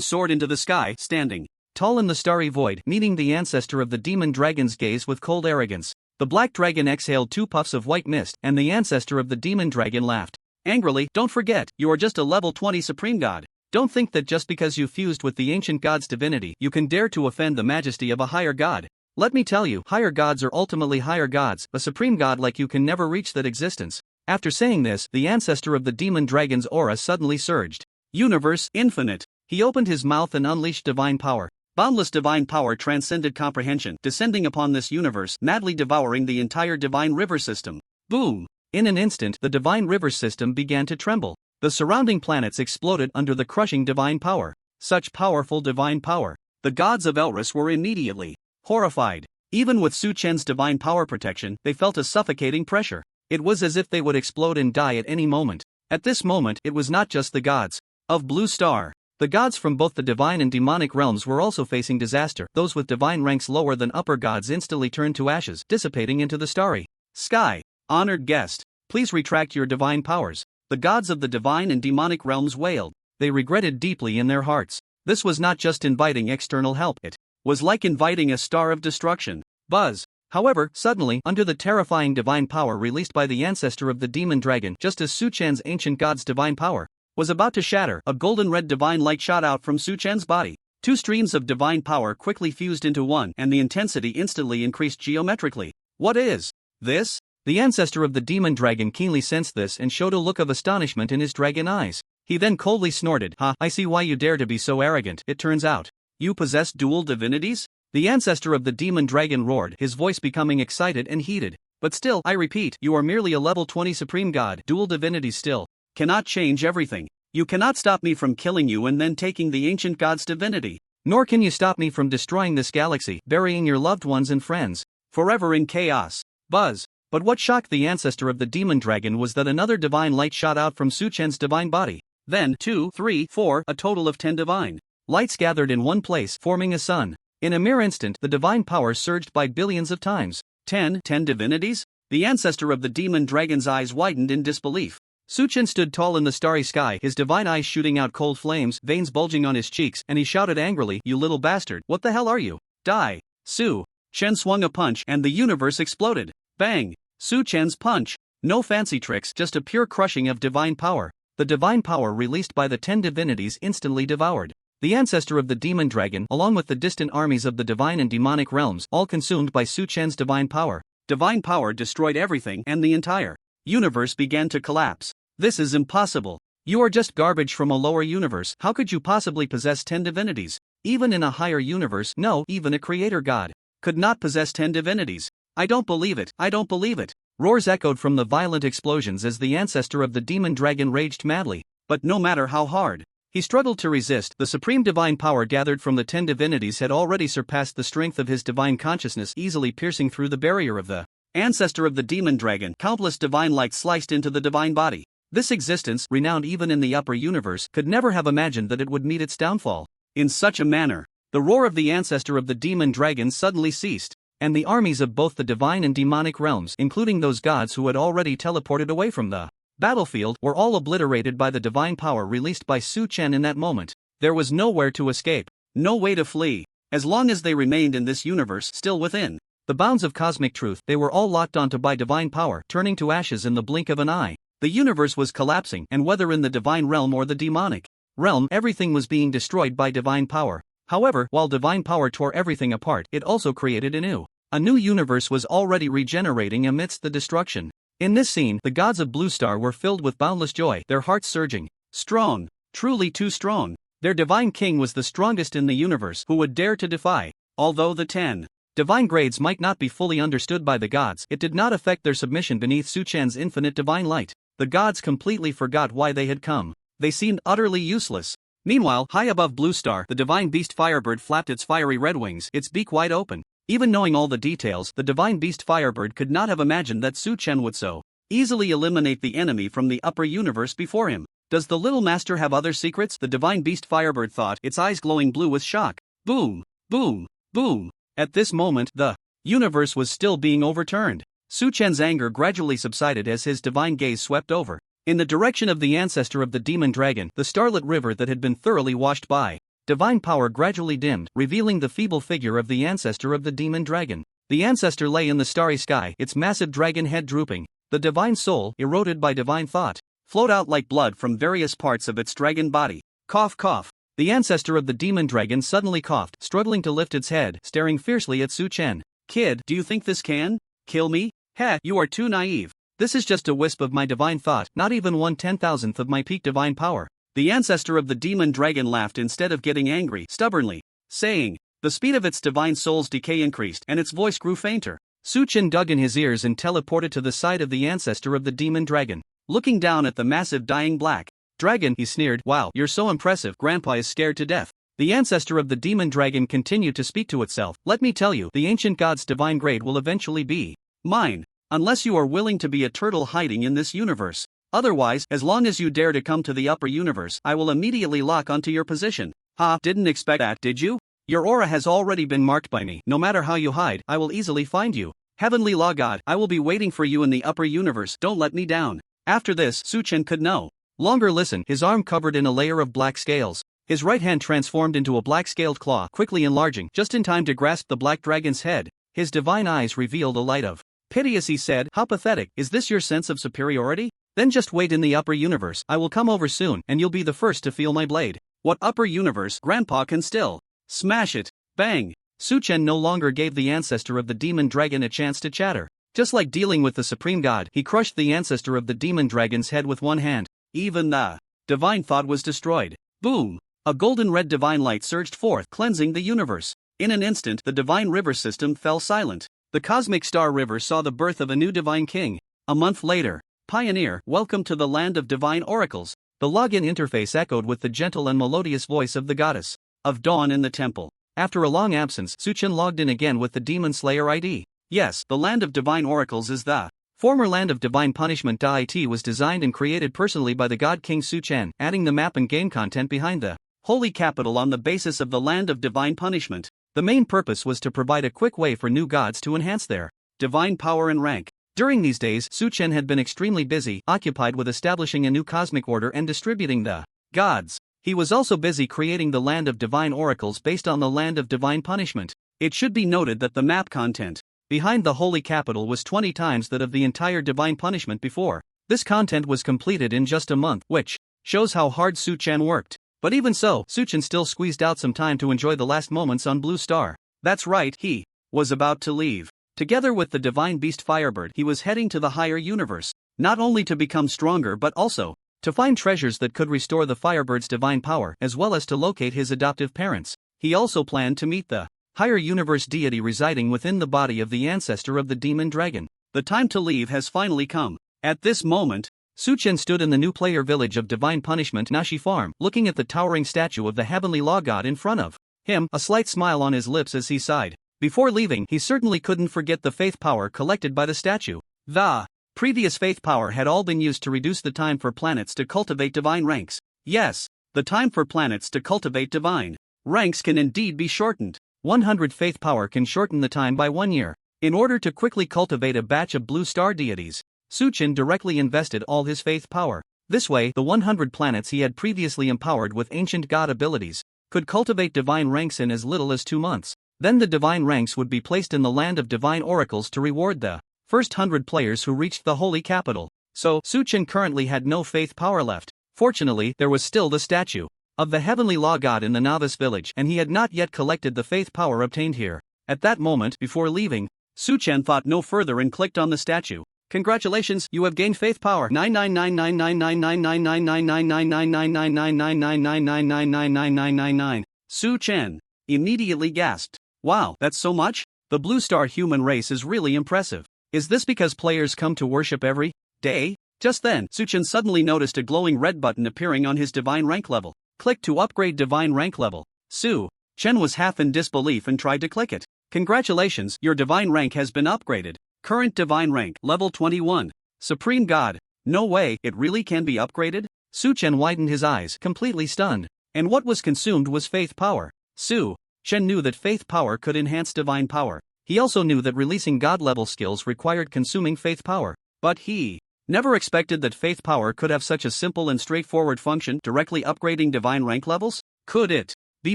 soared into the sky, standing tall in the starry void, meeting the ancestor of the demon dragon's gaze with cold arrogance. The black dragon exhaled 2 puffs of white mist, and the ancestor of the demon dragon laughed angrily. Don't forget, you are just a level 20 supreme god. Don't think that just because you fused with the ancient god's divinity, you can dare to offend the majesty of a higher god. Let me tell you, higher gods are ultimately higher gods. A supreme god like you can never reach that existence. After saying this, the ancestor of the demon dragon's aura suddenly surged. Universe, infinite. He opened his mouth and unleashed divine power. Boundless divine power transcended comprehension, descending upon this universe, madly devouring the entire divine river system. Boom! In an instant, the divine river system began to tremble. The surrounding planets exploded under the crushing divine power. Such powerful divine power. The gods of Elris were immediately horrified. Even with Su Chen's divine power protection, they felt a suffocating pressure. It was as if they would explode and die at any moment. At this moment, it was not just the gods of Blue Star. The gods from both the divine and demonic realms were also facing disaster. Those with divine ranks lower than upper gods instantly turned to ashes, dissipating into the starry sky. Honored guest, please retract your divine powers. The gods of the divine and demonic realms wailed. They regretted deeply in their hearts. This was not just inviting external help, it was like inviting a star of destruction. Buzz. However, suddenly, under the terrifying divine power released by the ancestor of the demon dragon, just as Su Chen's ancient god's divine power was about to shatter, a golden red divine light shot out from Su Chen's body. 2 streams of divine power quickly fused into one, and the intensity instantly increased geometrically. What is this? The ancestor of the demon dragon keenly sensed this and showed a look of astonishment in his dragon eyes. He then coldly snorted, "Ha, I see why you dare to be so arrogant. It turns out you possess dual divinities?" The ancestor of the demon dragon roared, his voice becoming excited and heated. "But still, I repeat, you are merely a level 20 supreme god. Dual divinities still cannot change everything. You cannot stop me from killing you and then taking the ancient god's divinity. Nor can you stop me from destroying this galaxy, burying your loved ones and friends forever in chaos." Buzz. But what shocked the ancestor of the demon dragon was that another divine light shot out from Su Chen's divine body. Then 2, 3, 4, a total of 10 divine lights gathered in one place, forming a sun. In a mere instant, the divine power surged by billions of times. 10 divinities? The ancestor of the demon dragon's eyes widened in disbelief. Su Chen stood tall in the starry sky, his divine eyes shooting out cold flames, veins bulging on his cheeks, and he shouted angrily, "You little bastard, what the hell are you? Die!" Su Chen swung a punch, and the universe exploded. Bang! Su Chen's punch. No fancy tricks, just a pure crushing of divine power. The divine power released by the 10 divinities instantly devoured the ancestor of the demon dragon, along with the distant armies of the divine and demonic realms, all consumed by Su Chen's divine power. Divine power destroyed everything, and the entire universe began to collapse. This is impossible. You are just garbage from a lower universe. How could you possibly possess 10 divinities? Even in a higher universe, no, even a creator god could not possess 10 divinities. I don't believe it, I don't believe it. Roars echoed from the violent explosions as the ancestor of the demon dragon raged madly. But no matter how hard he struggled to resist, the supreme divine power gathered from the 10 divinities had already surpassed the strength of his divine consciousness, easily piercing through the barrier of the ancestor of the demon dragon. Countless divine light sliced into the divine body. This existence, renowned even in the upper universe, could never have imagined that it would meet its downfall in such a manner. The roar of the ancestor of the demon dragon suddenly ceased, and the armies of both the divine and demonic realms, including those gods who had already teleported away from the battlefield, were all obliterated by the divine power released by Su Chen in that moment. There was nowhere to escape, no way to flee. As long as they remained in this universe, still within the bounds of cosmic truth, they were all locked onto by divine power, turning to ashes in the blink of an eye. The universe was collapsing, and whether in the divine realm or the demonic realm, everything was being destroyed by divine power. However, while divine power tore everything apart, it also created anew. A new universe was already regenerating amidst the destruction. In this scene, the gods of Blue Star were filled with boundless joy, their hearts surging. Strong, truly too strong. Their divine king was the strongest in the universe. Who would dare to defy? Although the 10 divine grades might not be fully understood by the gods, it did not affect their submission beneath Su Chen's infinite divine light. The gods completely forgot why they had come. They seemed utterly useless. Meanwhile, high above Blue Star, the divine beast Firebird flapped its fiery red wings, its beak wide open. Even knowing all the details, the divine beast Firebird could not have imagined that Su Chen would so easily eliminate the enemy from the upper universe before him. Does the little master have other secrets? The divine beast Firebird thought, its eyes glowing blue with shock. Boom, boom, boom. At this moment, the universe was still being overturned. Su Chen's anger gradually subsided as his divine gaze swept over in the direction of the ancestor of the demon dragon, the starlit river that had been thoroughly washed by divine power gradually dimmed, revealing the feeble figure of the ancestor of the demon dragon. The ancestor lay in the starry sky, its massive dragon head drooping. The divine soul, eroded by divine thought, flowed out like blood from various parts of its dragon body. Cough, cough. The ancestor of the demon dragon suddenly coughed, struggling to lift its head, staring fiercely at Su Chen. Kid, do you think this can kill me? Heh, you are too naive. This is just a wisp of my divine thought, not even 1/10,000th of my peak divine power. The ancestor of the demon dragon laughed instead of getting angry, stubbornly, saying, the speed of its divine soul's decay increased, and its voice grew fainter. Su Chen dug in his ears and teleported to the side of the ancestor of the demon dragon. Looking down at the massive dying black dragon, he sneered, wow, you're so impressive, Grandpa is scared to death. The ancestor of the demon dragon continued to speak to itself, let me tell you, the ancient god's divine grade will eventually be mine. Unless you are willing to be a turtle hiding in this universe. Otherwise, as long as you dare to come to the upper universe, I will immediately lock onto your position. Ha, didn't expect that, did you? Your aura has already been marked by me. No matter how you hide, I will easily find you. Heavenly Law God, I will be waiting for you in the upper universe, don't let me down. After this, Su Chen could no longer listen, his arm covered in a layer of black scales. His right hand transformed into a black-scaled claw, quickly enlarging, just in time to grasp the black dragon's head. His divine eyes revealed a light of pity as he said, how pathetic, is this your sense of superiority? Then just wait in the upper universe, I will come over soon, and you'll be the first to feel my blade. What upper universe? Grandpa can still smash it. Bang! Su Chen no longer gave the ancestor of the demon dragon a chance to chatter. Just like dealing with the supreme god, he crushed the ancestor of the demon dragon's head with one hand. Even the divine thought was destroyed. Boom! A golden red divine light surged forth, cleansing the universe. In an instant, the divine river system fell silent. The cosmic star river saw the birth of a new divine king. A month later, Pioneer, welcome to the land of divine oracles. The login interface echoed with the gentle and melodious voice of the goddess of dawn in the temple. After a long absence, Su Chen logged in again with the Demon Slayer ID. Yes, the land of divine oracles is the former land of divine punishment. It was designed and created personally by the god king Su Chen, adding the map and game content behind the holy capital on the basis of the land of divine punishment. The main purpose was to provide a quick way for new gods to enhance their divine power and rank. During these days, Su Chen had been extremely busy, occupied with establishing a new cosmic order and distributing the gods. He was also busy creating the land of divine oracles based on the land of divine punishment. It should be noted that the map content behind the holy capital was 20 times that of the entire divine punishment before. This content was completed in just a month, which shows how hard Su Chen worked. But even so, Su Chen still squeezed out some time to enjoy the last moments on Blue Star. That's right, he was about to leave. Together with the divine beast Firebird, he was heading to the higher universe, not only to become stronger but also to find treasures that could restore the Firebird's divine power as well as to locate his adoptive parents. He also planned to meet the higher universe deity residing within the body of the ancestor of the demon dragon. The time to leave has finally come. At this moment, Suchen stood in the new player village of Divine Punishment Nashi Farm, looking at the towering statue of the heavenly law god in front of him, a slight smile on his lips as he sighed. Before leaving, he certainly couldn't forget the faith power collected by the statue. The previous faith power had all been used to reduce the time for planets to cultivate divine ranks. Yes, the time for planets to cultivate divine ranks can indeed be shortened. 100 faith power can shorten the time by 1 year. In order to quickly cultivate a batch of blue star deities, Suchen directly invested all his faith power. This way, the 100 planets he had previously empowered with ancient god abilities could cultivate divine ranks in as little as 2 months. Then the divine ranks would be placed in the land of divine oracles to reward the first 100 players who reached the holy capital. So, Suchen currently had no faith power left. Fortunately, there was still the statue of the heavenly law god in the novice village, and he had not yet collected the faith power obtained here. At that moment, before leaving, Suchen thought no further and clicked on the statue. Congratulations, you have gained faith power. 999999999999999999999999999999999999999999999999999999999. Suchen immediately gasped. Wow, that's so much? The blue star human race is really impressive. Is this because players come to worship every day? Just then, Suchen suddenly noticed a glowing red button appearing on his divine rank level. Click to upgrade divine rank level. Suchen was half in disbelief and tried to click it. Congratulations, your divine rank has been upgraded. Current divine rank, level 21. Supreme God. No way, it really can be upgraded? Suchen widened his eyes, completely stunned. And what was consumed was faith power. Suchen knew that faith power could enhance divine power. He also knew that releasing god-level skills required consuming faith power. But he never expected that faith power could have such a simple and straightforward function, directly upgrading divine rank levels? Could it be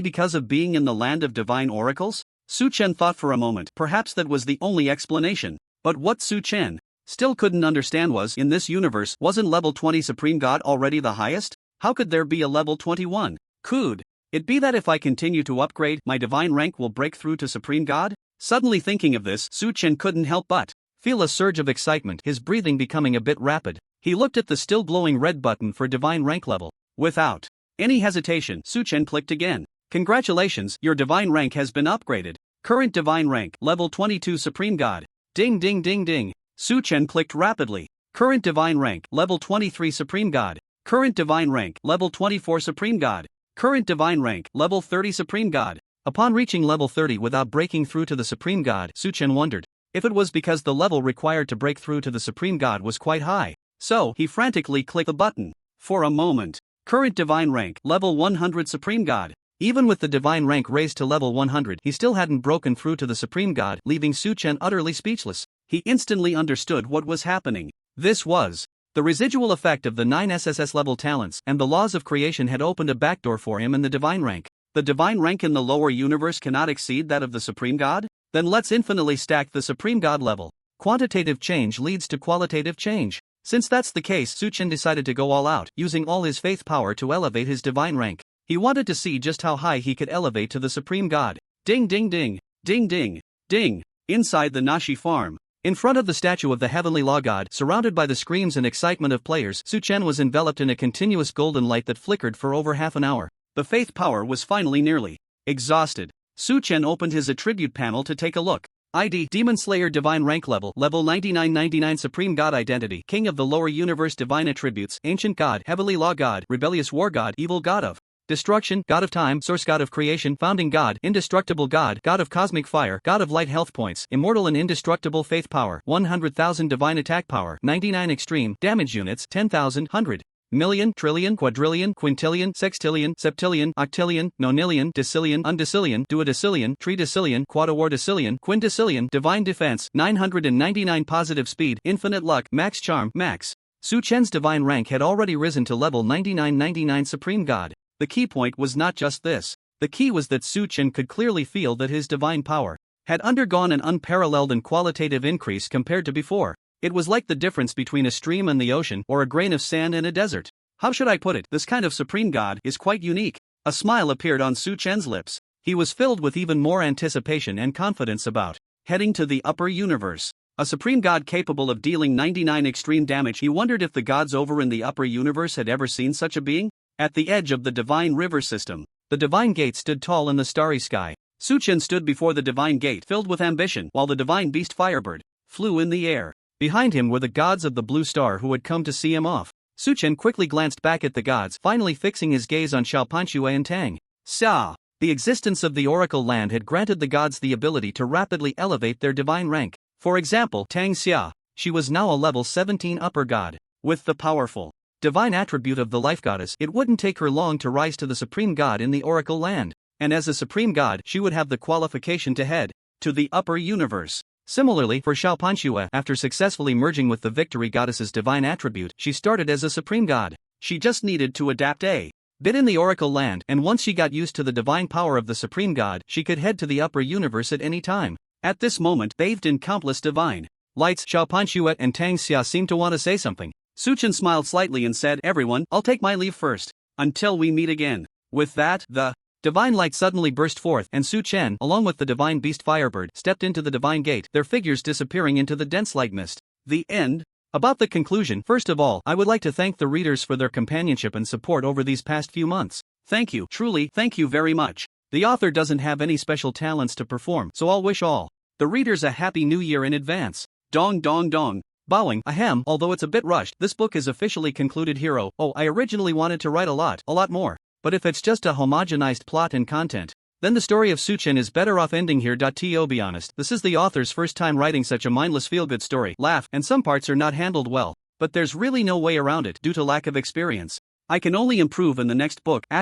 because of being in the land of divine oracles? Suchen thought for a moment, perhaps that was the only explanation. But what Suchen still couldn't understand was, in this universe, wasn't level 20 Supreme God already the highest? How could there be a level 21? Could it be that if I continue to upgrade, my divine rank will break through to Supreme God? Suddenly thinking of this, Suchen couldn't help but feel a surge of excitement, his breathing becoming a bit rapid. He looked at the still glowing red button for divine rank level. Without any hesitation, Suchen clicked again. Congratulations, your divine rank has been upgraded. Current divine rank, level 22 Supreme God. Ding ding ding ding. Suchen clicked rapidly. Current divine rank, level 23 Supreme God. Current divine rank, level 24 Supreme God. Current divine rank, level 30 Supreme God. Upon reaching level 30 without breaking through to the Supreme God, Suchen wondered if it was because the level required to break through to the Supreme God was quite high. So, he frantically clicked the button. For a moment. Current divine rank, level 100 Supreme God. Even with the divine rank raised to level 100, he still hadn't broken through to the Supreme God, leaving Suchen utterly speechless. He instantly understood what was happening. This was the residual effect of the 9 SSS level talents, and the laws of creation had opened a backdoor for him in the divine rank. The divine rank in the lower universe cannot exceed that of the Supreme God? Then let's infinitely stack the Supreme God level. Quantitative change leads to qualitative change. Since that's the case, Suchen decided to go all out, using all his faith power to elevate his divine rank. He wanted to see just how high he could elevate to the Supreme God. Ding ding ding, ding ding, ding. Inside the Nashi farm, in front of the statue of the heavenly law god, surrounded by the screams and excitement of players, Suchen was enveloped in a continuous golden light that flickered for over half an hour. The faith power was finally nearly exhausted. Suchen opened his attribute panel to take a look. ID Demon Slayer Divine Rank Level 9999 Supreme God Identity King of the Lower Universe Divine Attributes Ancient God Heavenly Law God Rebellious War God Evil God of Destruction, God of Time, Source God of Creation, Founding God, Indestructible God, God of Cosmic Fire, God of Light Health Points, Immortal and Indestructible Faith Power, 100,000 Divine Attack Power, 99 Extreme, Damage Units, 10,000, 100. Million, trillion, quadrillion, quintillion, sextillion, septillion, octillion, nonillion, decillion, undecillion, duodecillion, tridecillion, quadriordecillion, quindecillion, divine defense, 999 positive speed, infinite luck, max charm, max. Suchen's divine rank had already risen to level 9999 Supreme God. The key point was not just this. The key was that Suchen could clearly feel that his divine power had undergone an unparalleled and qualitative increase compared to before. It was like the difference between a stream and the ocean, or a grain of sand in a desert. How should I put it? This kind of Supreme God is quite unique. A smile appeared on Suchen's lips. He was filled with even more anticipation and confidence about heading to the upper universe. A supreme god capable of dealing 99 extreme damage. He wondered if the gods over in the upper universe had ever seen such a being. At the edge of the divine river system, the divine gate stood tall in the starry sky. Suchen stood before the divine gate filled with ambition while the divine beast Firebird flew in the air. Behind him were the gods of the blue star who had come to see him off. Suchen quickly glanced back at the gods, finally fixing his gaze on Xiaopanxue and Tang Xia. The existence of the Oracle Land had granted the gods the ability to rapidly elevate their divine rank. For example, Tang Xia, she was now a level 17 upper god. With the powerful divine attribute of the life goddess, it wouldn't take her long to rise to the supreme god in the Oracle Land. And as a supreme god, she would have the qualification to head to the upper universe. Similarly, for Xiaopanxue, after successfully merging with the victory goddess's divine attribute, she started as a supreme god. She just needed to adapt a bit in the Oracle Land, and once she got used to the divine power of the supreme god, she could head to the upper universe at any time. At this moment, bathed in countless divine lights, Xiaopanxue and Tang Xia seemed to want to say something. Suchen smiled slightly and said, "Everyone, I'll take my leave first. Until we meet again." With that, the divine light suddenly burst forth, and Su Chen, along with the divine beast Firebird, stepped into the divine gate, their figures disappearing into the dense light mist. The end. About the conclusion, first of all, I would like to thank the readers for their companionship and support over these past few months. Thank you, truly, thank you very much. The author doesn't have any special talents to perform, so I'll wish all the readers a happy new year in advance. Dong dong dong. Bowing, ahem, although it's a bit rushed, this book is officially concluded. Hero. Oh, I originally wanted to write a lot more. But if it's just a homogenized plot and content, then the story of Suchen is better off ending here. To be honest, this is the author's first time writing such a mindless feel-good story. Laugh, and some parts are not handled well, but there's really no way around it due to lack of experience. I can only improve in the next book, *******.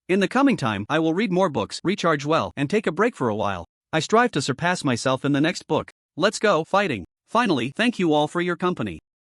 In the coming time, I will read more books, recharge well, and take a break for a while. I strive to surpass myself in the next book. Let's go, fighting. Finally, thank you all for your company.